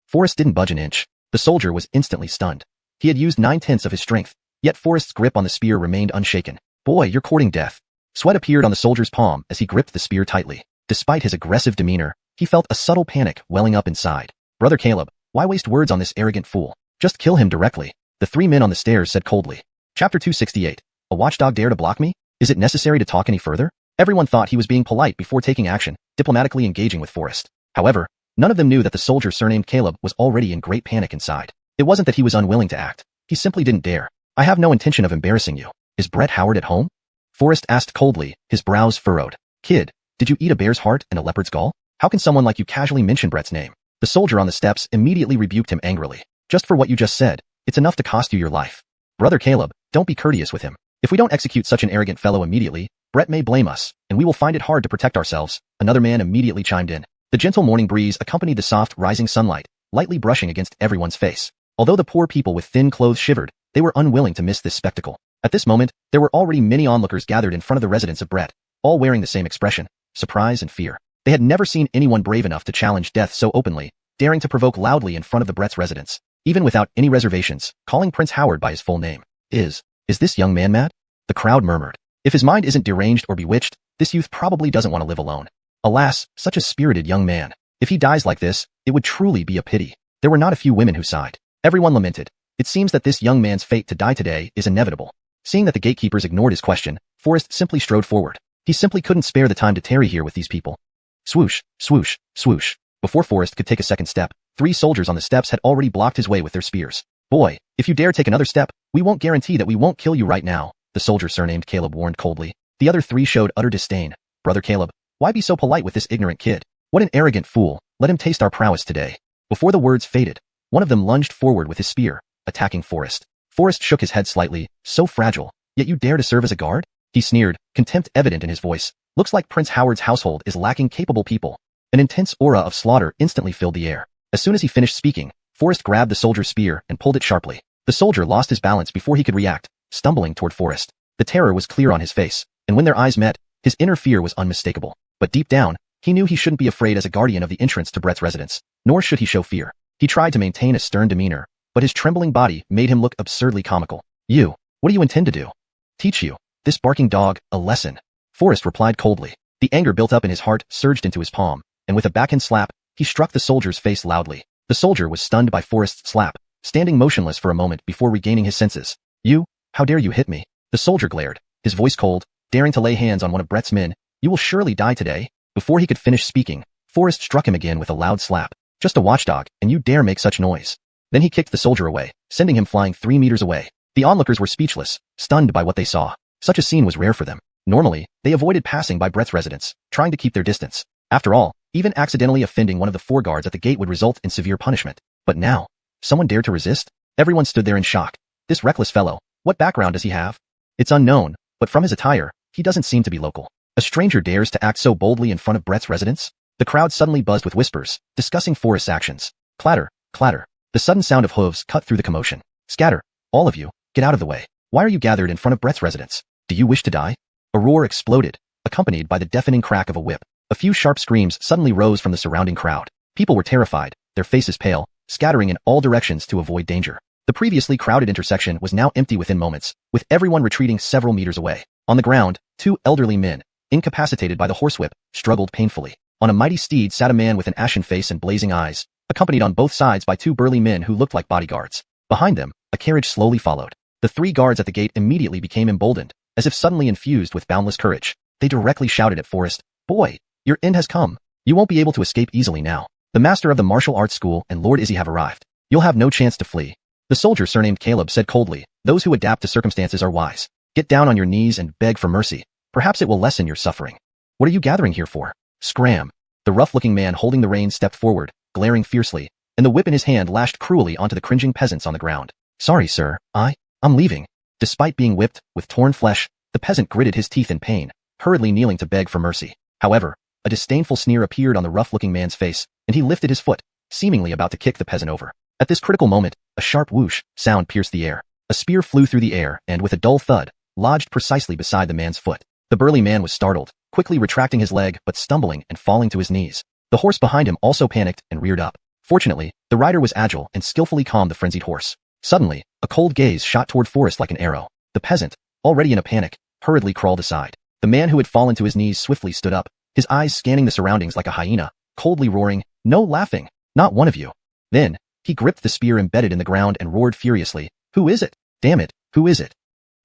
Forrest didn't budge an inch. The soldier was instantly stunned. He had used 9/10 of his strength, yet Forrest's grip on the spear remained unshaken. Boy, you're courting death. Sweat appeared on the soldier's palm as he gripped the spear tightly. Despite his aggressive demeanor, he felt a subtle panic welling up inside. Brother Caleb, why waste words on this arrogant fool? Just kill him directly. The 3 men on the stairs said coldly. Chapter 268. A watchdog dare to block me? Is it necessary to talk any further? Everyone thought he was being polite before taking action, diplomatically engaging with Forrest. However, none of them knew that the soldier surnamed Caleb was already in great panic inside. It wasn't that he was unwilling to act. He simply didn't dare. I have no intention of embarrassing you. Is Brett Howard at home? Forrest asked coldly, his brows furrowed. Kid, did you eat a bear's heart and a leopard's gall? How can someone like you casually mention Brett's name? The soldier on the steps immediately rebuked him angrily. Just for what you just said, it's enough to cost you your life. Brother Caleb, don't be courteous with him. If we don't execute such an arrogant fellow immediately, Brett may blame us, and we will find it hard to protect ourselves. Another man immediately chimed in. The gentle morning breeze accompanied the soft, rising sunlight, lightly brushing against everyone's face. Although the poor people with thin clothes shivered, they were unwilling to miss this spectacle. At this moment, there were already many onlookers gathered in front of the residence of Brett, all wearing the same expression, surprise and fear. They had never seen anyone brave enough to challenge death so openly, daring to provoke loudly in front of the Brett's residence, even without any reservations, calling Prince Howard by his full name. Is this young man mad? The crowd murmured. If his mind isn't deranged or bewitched, this youth probably doesn't want to live alone. Alas, such a spirited young man. If he dies like this, it would truly be a pity. There were not a few women who sighed. Everyone lamented. It seems that this young man's fate to die today is inevitable. Seeing that the gatekeepers ignored his question, Forrest simply strode forward. He simply couldn't spare the time to tarry here with these people. Swoosh, swoosh, swoosh. Before Forrest could take a second step, 3 soldiers on the steps had already blocked his way with their spears. Boy, if you dare take another step, we won't guarantee that we won't kill you right now, the soldier surnamed Caleb warned coldly. The other 3 showed utter disdain. Brother Caleb, why be so polite with this ignorant kid? What an arrogant fool. Let him taste our prowess today. Before the words faded, one of them lunged forward with his spear, attacking Forrest. Forrest shook his head slightly. So fragile, yet you dare to serve as a guard? He sneered, contempt evident in his voice. Looks like Prince Howard's household is lacking capable people. An intense aura of slaughter instantly filled the air. As soon as he finished speaking, Forrest grabbed the soldier's spear and pulled it sharply. The soldier lost his balance before he could react, stumbling toward Forrest. The terror was clear on his face, and when their eyes met, his inner fear was unmistakable. But deep down, he knew he shouldn't be afraid as a guardian of the entrance to Brett's residence, nor should he show fear. He tried to maintain a stern demeanor, but his trembling body made him look absurdly comical. You, what do you intend to do? Teach you, this barking dog, a lesson. Forrest replied coldly. The anger built up in his heart surged into his palm, and with a backhand slap, he struck the soldier's face loudly. The soldier was stunned by Forrest's slap, standing motionless for a moment before regaining his senses. You, how dare you hit me? The soldier glared, his voice cold, daring to lay hands on one of Brett's men. You will surely die today. Before he could finish speaking, Forrest struck him again with a loud slap. Just a watchdog, and you dare make such noise. Then he kicked the soldier away, sending him flying 3 meters away. The onlookers were speechless, stunned by what they saw. Such a scene was rare for them. Normally, they avoided passing by Brett's residence, trying to keep their distance. After all, even accidentally offending one of the 4 guards at the gate would result in severe punishment. But now, someone dared to resist? Everyone stood there in shock. This reckless fellow, what background does he have? It's unknown, but from his attire, he doesn't seem to be local. A stranger dares to act so boldly in front of Brett's residence? The crowd suddenly buzzed with whispers, discussing Forrest's actions. Clatter, clatter. The sudden sound of hooves cut through the commotion. Scatter, all of you, get out of the way. Why are you gathered in front of Brett's residence? Do you wish to die? A roar exploded, accompanied by the deafening crack of a whip. A few sharp screams suddenly rose from the surrounding crowd. People were terrified, their faces pale, scattering in all directions to avoid danger. The previously crowded intersection was now empty within moments, with everyone retreating several meters away. On the ground, 2 elderly men, incapacitated by the horsewhip, struggled painfully. On a mighty steed sat a man with an ashen face and blazing eyes, accompanied on both sides by 2 burly men who looked like bodyguards. Behind them, a carriage slowly followed. The 3 guards at the gate immediately became emboldened, as if suddenly infused with boundless courage. They directly shouted at Forrest, "Boy, your end has come. You won't be able to escape easily now. The master of the martial arts school and Lord Izzy have arrived. You'll have no chance to flee." The soldier surnamed Caleb said coldly, "Those who adapt to circumstances are wise. Get down on your knees and beg for mercy. Perhaps it will lessen your suffering. What are you gathering here for? Scram." The rough-looking man holding the reins stepped forward, glaring fiercely, and the whip in his hand lashed cruelly onto the cringing peasants on the ground. "Sorry, sir, I'm leaving." Despite being whipped, with torn flesh, the peasant gritted his teeth in pain, hurriedly kneeling to beg for mercy. However, a disdainful sneer appeared on the rough-looking man's face, and he lifted his foot, seemingly about to kick the peasant over. At this critical moment, a sharp whoosh sound pierced the air. A spear flew through the air and, with a dull thud, lodged precisely beside the man's foot. The burly man was startled, quickly retracting his leg but stumbling and falling to his knees. The horse behind him also panicked and reared up. Fortunately, the rider was agile and skillfully calmed the frenzied horse. Suddenly, a cold gaze shot toward Forrest like an arrow. The peasant, already in a panic, hurriedly crawled aside. The man who had fallen to his knees swiftly stood up, his eyes scanning the surroundings like a hyena, coldly roaring, "No laughing! Not one of you!" Then, he gripped the spear embedded in the ground and roared furiously, "Who is it? Damn it, who is it?"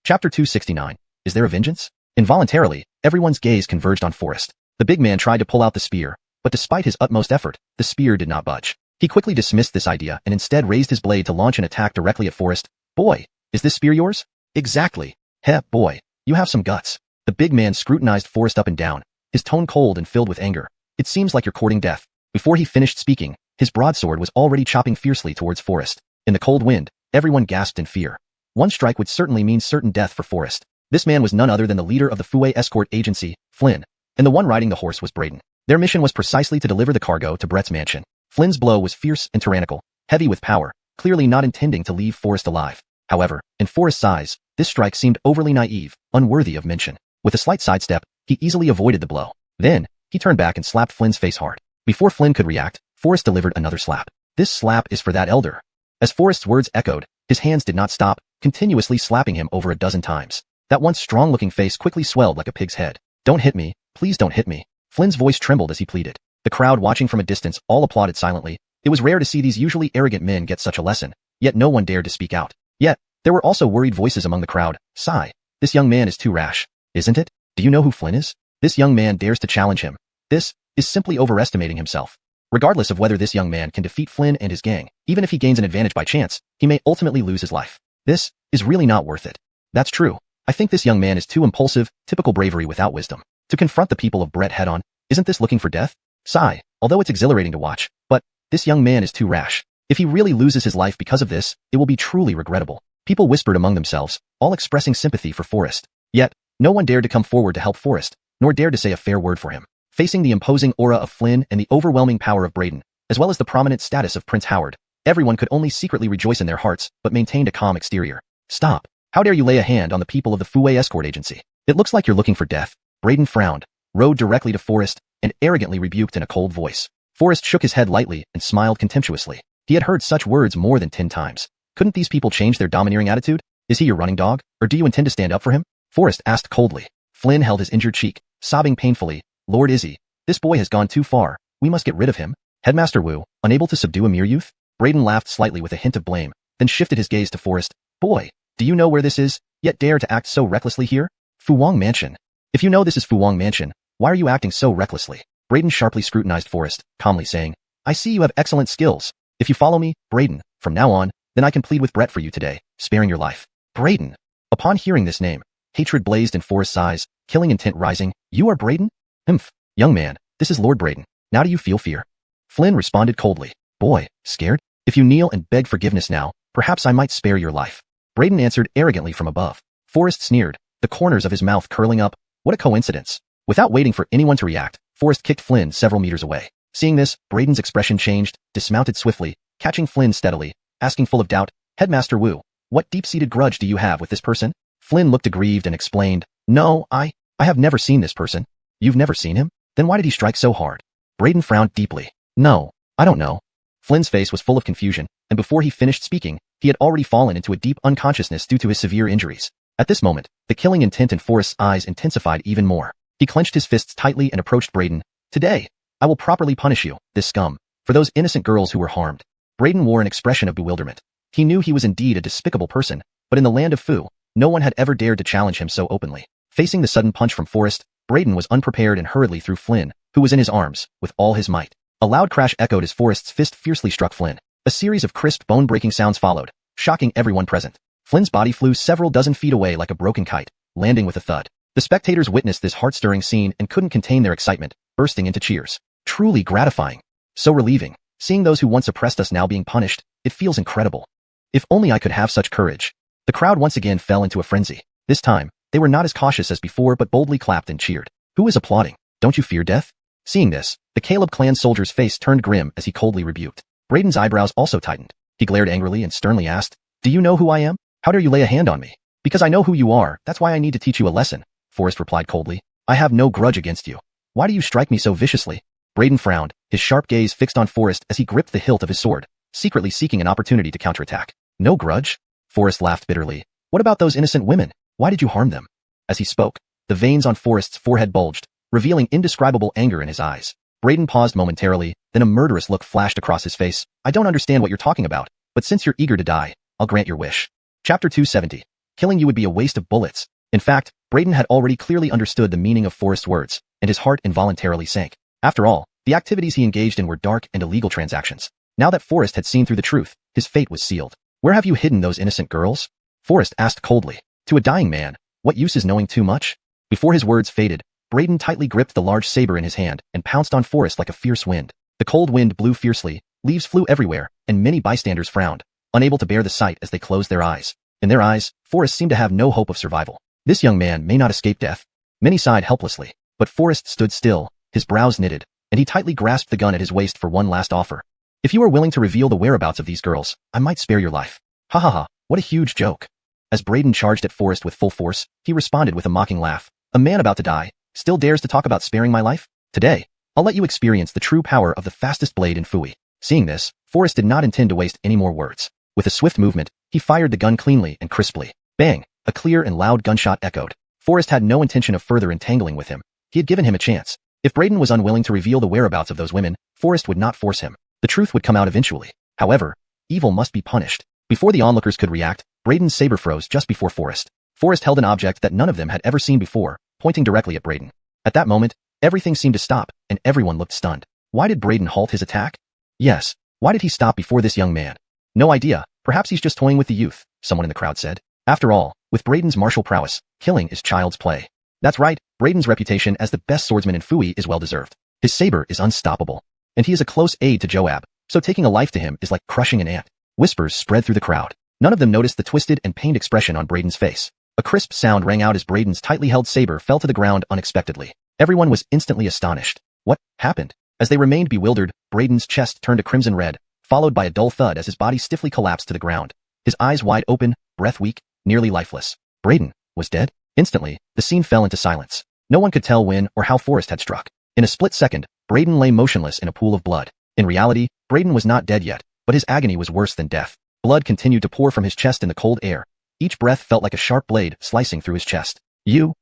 Chapter 269. Is there a vengeance? Involuntarily, everyone's gaze converged on Forrest. The big man tried to pull out the spear, but despite his utmost effort, the spear did not budge. He quickly dismissed this idea and instead raised his blade to launch an attack directly at Forrest. Boy, is this spear yours? Exactly. Heh, boy, you have some guts. The big man scrutinized Forrest up and down, his tone cold and filled with anger. It seems like you're courting death. Before he finished speaking, his broadsword was already chopping fiercely towards Forrest. In the cold wind, everyone gasped in fear. One strike would certainly mean certain death for Forrest. This man was none other than the leader of the Fue escort agency, Flynn, and the one riding the horse was Braden. Their mission was precisely to deliver the cargo to Brett's mansion. Flynn's blow was fierce and tyrannical, heavy with power, clearly not intending to leave Forrest alive. However, in Forrest's eyes, this strike seemed overly naive, unworthy of mention. With a slight sidestep, he easily avoided the blow. Then, he turned back and slapped Flynn's face hard. Before Flynn could react, Forrest delivered another slap. This slap is for that elder. As Forrest's words echoed, his hands did not stop, continuously slapping him over a dozen times. That once strong-looking face quickly swelled like a pig's head. Don't hit me, please don't hit me. Flynn's voice trembled as he pleaded. The crowd watching from a distance all applauded silently. It was rare to see these usually arrogant men get such a lesson, yet no one dared to speak out. Yet, there were also worried voices among the crowd. Sigh. This young man is too rash. Isn't it? Do you know who Flynn is? This young man dares to challenge him. This is simply overestimating himself. Regardless of whether this young man can defeat Flynn and his gang, even if he gains an advantage by chance, he may ultimately lose his life. This is really not worth it. That's true. I think this young man is too impulsive, typical bravery without wisdom. To confront the people of Brett head-on, isn't this looking for death? Sigh, although it's exhilarating to watch, but this young man is too rash. If he really loses his life because of this, it will be truly regrettable. People whispered among themselves, all expressing sympathy for Forrest. Yet, no one dared to come forward to help Forrest, nor dared to say a fair word for him. Facing the imposing aura of Flynn and the overwhelming power of Braden, as well as the prominent status of Prince Howard, everyone could only secretly rejoice in their hearts, but maintained a calm exterior. Stop. How dare you lay a hand on the people of the Fue escort agency? It looks like you're looking for death. Braden frowned, rode directly to Forrest, and arrogantly rebuked in a cold voice. Forrest shook his head lightly and smiled contemptuously. He had heard such words more than 10 times. Couldn't these people change their domineering attitude? Is he your running dog, or do you intend to stand up for him? Forrest asked coldly. Flynn held his injured cheek, sobbing painfully. Lord Izzy, this boy has gone too far. We must get rid of him. Headmaster Wu, unable to subdue a mere youth? Braden laughed slightly with a hint of blame, then shifted his gaze to Forrest. Boy, do you know where this is, yet dare to act so recklessly here? Fuwang Mansion. If you know this is Fuwang Mansion, why are you acting so recklessly? Braden sharply scrutinized Forrest, calmly saying, I see you have excellent skills. If you follow me, Braden, from now on, then I can plead with Brett for you today, sparing your life. Braden. Upon hearing this name, hatred blazed in Forrest's eyes, killing intent rising. You are Braden? Humph. Young man, this is Lord Braden. Now do you feel fear? Flynn responded coldly. Boy, scared? If you kneel and beg forgiveness now, perhaps I might spare your life. Braden answered arrogantly from above. Forrest sneered, the corners of his mouth curling up. What a coincidence. Without waiting for anyone to react, Forrest kicked Flynn several meters away. Seeing this, Braden's expression changed, dismounted swiftly, catching Flynn steadily, asking full of doubt, Headmaster Wu, what deep-seated grudge do you have with this person? Flynn looked aggrieved and explained, No, I have never seen this person. You've never seen him? Then why did he strike so hard? Braden frowned deeply. No, I don't know. Flynn's face was full of confusion, and before he finished speaking, he had already fallen into a deep unconsciousness due to his severe injuries. At this moment, the killing intent in Forrest's eyes intensified even more. He clenched his fists tightly and approached Braden. Today, I will properly punish you, this scum, for those innocent girls who were harmed. Braden wore an expression of bewilderment. He knew he was indeed a despicable person, but in the land of Fu, no one had ever dared to challenge him so openly. Facing the sudden punch from Forrest, Braden was unprepared and hurriedly threw Flynn, who was in his arms, with all his might. A loud crash echoed as Forrest's fist fiercely struck Flynn. A series of crisp, bone-breaking sounds followed, shocking everyone present. Flynn's body flew several dozen feet away like a broken kite, landing with a thud. The spectators witnessed this heart-stirring scene and couldn't contain their excitement, bursting into cheers. Truly gratifying. So relieving. Seeing those who once oppressed us now being punished, it feels incredible. If only I could have such courage. The crowd once again fell into a frenzy. This time, they were not as cautious as before but boldly clapped and cheered. Who is applauding? Don't you fear death? Seeing this, the Caleb clan soldier's face turned grim as he coldly rebuked. Braden's eyebrows also tightened. He glared angrily and sternly asked, Do you know who I am? How dare you lay a hand on me? Because I know who you are, that's why I need to teach you a lesson, Forrest replied coldly. I have no grudge against you. Why do you strike me so viciously? Braden frowned, his sharp gaze fixed on Forrest as he gripped the hilt of his sword, secretly seeking an opportunity to counterattack. No grudge? Forrest laughed bitterly. What about those innocent women? Why did you harm them? As he spoke, the veins on Forrest's forehead bulged, revealing indescribable anger in his eyes. Braden paused momentarily, then a murderous look flashed across his face. I don't understand what you're talking about, but since you're eager to die, I'll grant your wish. Chapter 270. Killing you would be a waste of bullets. In fact, Braden had already clearly understood the meaning of Forrest's words, and his heart involuntarily sank. After all, the activities he engaged in were dark and illegal transactions. Now that Forrest had seen through the truth, his fate was sealed. Where have you hidden those innocent girls? Forrest asked coldly. To a dying man, what use is knowing too much? Before his words faded, Braden tightly gripped the large saber in his hand and pounced on Forrest like a fierce wind. The cold wind blew fiercely, leaves flew everywhere, and many bystanders frowned, unable to bear the sight as they closed their eyes. In their eyes, Forrest seemed to have no hope of survival. This young man may not escape death. Many sighed helplessly, but Forrest stood still, his brows knitted, and he tightly grasped the gun at his waist for one last offer. If you are willing to reveal the whereabouts of these girls, I might spare your life. Ha ha ha, what a huge joke. As Braden charged at Forrest with full force, he responded with a mocking laugh. A man about to die still dares to talk about sparing my life? Today, I'll let you experience the true power of the fastest blade in Fui. Seeing this, Forrest did not intend to waste any more words. With a swift movement, he fired the gun cleanly and crisply. Bang! A clear and loud gunshot echoed. Forrest had no intention of further entangling with him. He had given him a chance. If Braden was unwilling to reveal the whereabouts of those women, Forrest would not force him. The truth would come out eventually. However, evil must be punished. Before the onlookers could react, Braden's saber froze just before Forrest. Forrest held an object that none of them had ever seen before, pointing directly at Braden. At that moment, everything seemed to stop, and everyone looked stunned. Why did Braden halt his attack? Yes, why did he stop before this young man? No idea, perhaps he's just toying with the youth, someone in the crowd said. After all, with Braden's martial prowess, killing is child's play. That's right, Braden's reputation as the best swordsman in Fui is well deserved. His saber is unstoppable, and he is a close aide to Joab, so taking a life to him is like crushing an ant. Whispers spread through the crowd. None of them noticed the twisted and pained expression on Braden's face. A crisp sound rang out as Braden's tightly held saber fell to the ground unexpectedly. Everyone was instantly astonished. What happened? As they remained bewildered, Braden's chest turned a crimson red, followed by a dull thud as his body stiffly collapsed to the ground. His eyes wide open, breath weak, nearly lifeless. Braden was dead? Instantly, the scene fell into silence. No one could tell when or how Forrest had struck. In a split second, Braden lay motionless in a pool of blood. In reality, Braden was not dead yet, but his agony was worse than death. Blood continued to pour from his chest in the cold air. Each breath felt like a sharp blade slicing through his chest. You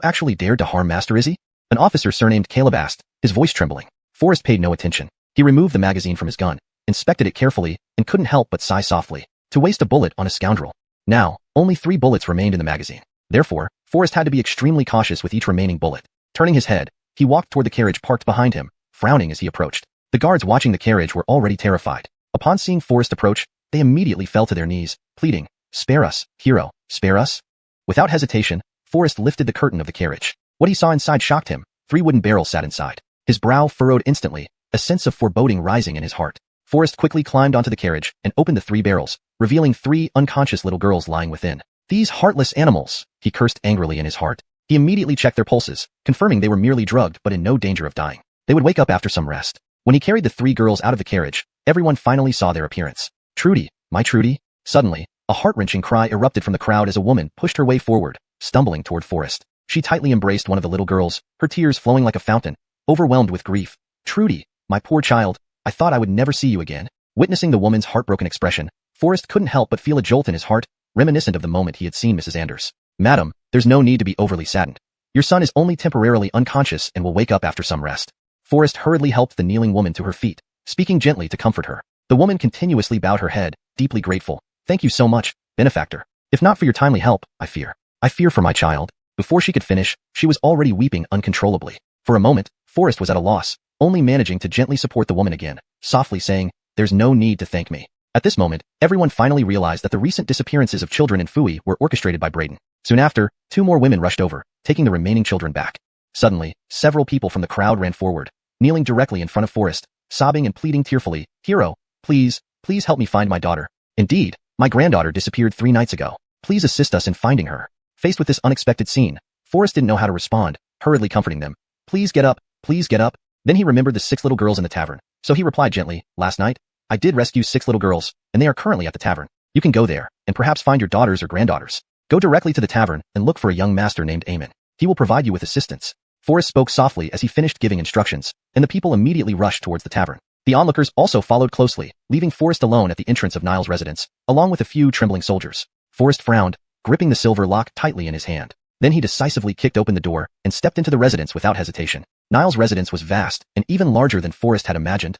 actually dared to harm Master Izzy? An officer surnamed Caleb asked, his voice trembling. Forrest paid no attention. He removed the magazine from his gun, inspected it carefully, and couldn't help but sigh softly. To waste a bullet on a scoundrel. Now, only 3 bullets remained in the magazine. Therefore, Forrest had to be extremely cautious with each remaining bullet. Turning his head, he walked toward the carriage parked behind him, frowning as he approached. The guards watching the carriage were already terrified. Upon seeing Forrest approach, they immediately fell to their knees, pleading, "Spare us, hero, spare us." Without hesitation, Forrest lifted the curtain of the carriage. What he saw inside shocked him. 3 wooden barrels sat inside. His brow furrowed instantly, a sense of foreboding rising in his heart. Forrest quickly climbed onto the carriage and opened the 3 barrels, revealing 3 unconscious little girls lying within. These heartless animals, he cursed angrily in his heart. He immediately checked their pulses, confirming they were merely drugged but in no danger of dying. They would wake up after some rest. When he carried the 3 girls out of the carriage, everyone finally saw their appearance. Trudy, my Trudy. Suddenly, a heart-wrenching cry erupted from the crowd as a woman pushed her way forward, stumbling toward Forrest. She tightly embraced one of the little girls, her tears flowing like a fountain, overwhelmed with grief. Trudy, my poor child, I thought I would never see you again. Witnessing the woman's heartbroken expression, Forrest couldn't help but feel a jolt in his heart, reminiscent of the moment he had seen Mrs. Anders. Madam, there's no need to be overly saddened. Your son is only temporarily unconscious and will wake up after some rest. Forrest hurriedly helped the kneeling woman to her feet, speaking gently to comfort her. The woman continuously bowed her head, deeply grateful. Thank you so much, benefactor. If not for your timely help, I fear for my child. Before she could finish, she was already weeping uncontrollably. For a moment, Forrest was at a loss, only managing to gently support the woman again, softly saying, "There's no need to thank me." At this moment, everyone finally realized that the recent disappearances of children in Fui were orchestrated by Braden. Soon after, 2 more women rushed over, taking the remaining children back. Suddenly, several people from the crowd ran forward, kneeling directly in front of Forrest, sobbing and pleading tearfully, "Hero, please help me find my daughter. Indeed, my granddaughter disappeared 3 nights ago. Please assist us in finding her." Faced with this unexpected scene, Forrest didn't know how to respond, hurriedly comforting them. Please get up, please get up." Then he remembered the 6 little girls in the tavern, so he replied gently, "Last night, I did rescue 6 little girls, and they are currently at the tavern. You can go there, and perhaps find your daughters or granddaughters. Go directly to the tavern and look for a young master named Amon. He will provide you with assistance." Forrest spoke softly as he finished giving instructions, and the people immediately rushed towards the tavern. The onlookers also followed closely, leaving Forrest alone at the entrance of Niall's residence, along with a few trembling soldiers. Forrest frowned, gripping the silver lock tightly in his hand. Then he decisively kicked open the door and stepped into the residence without hesitation. Niall's residence was vast and even larger than Forrest had imagined.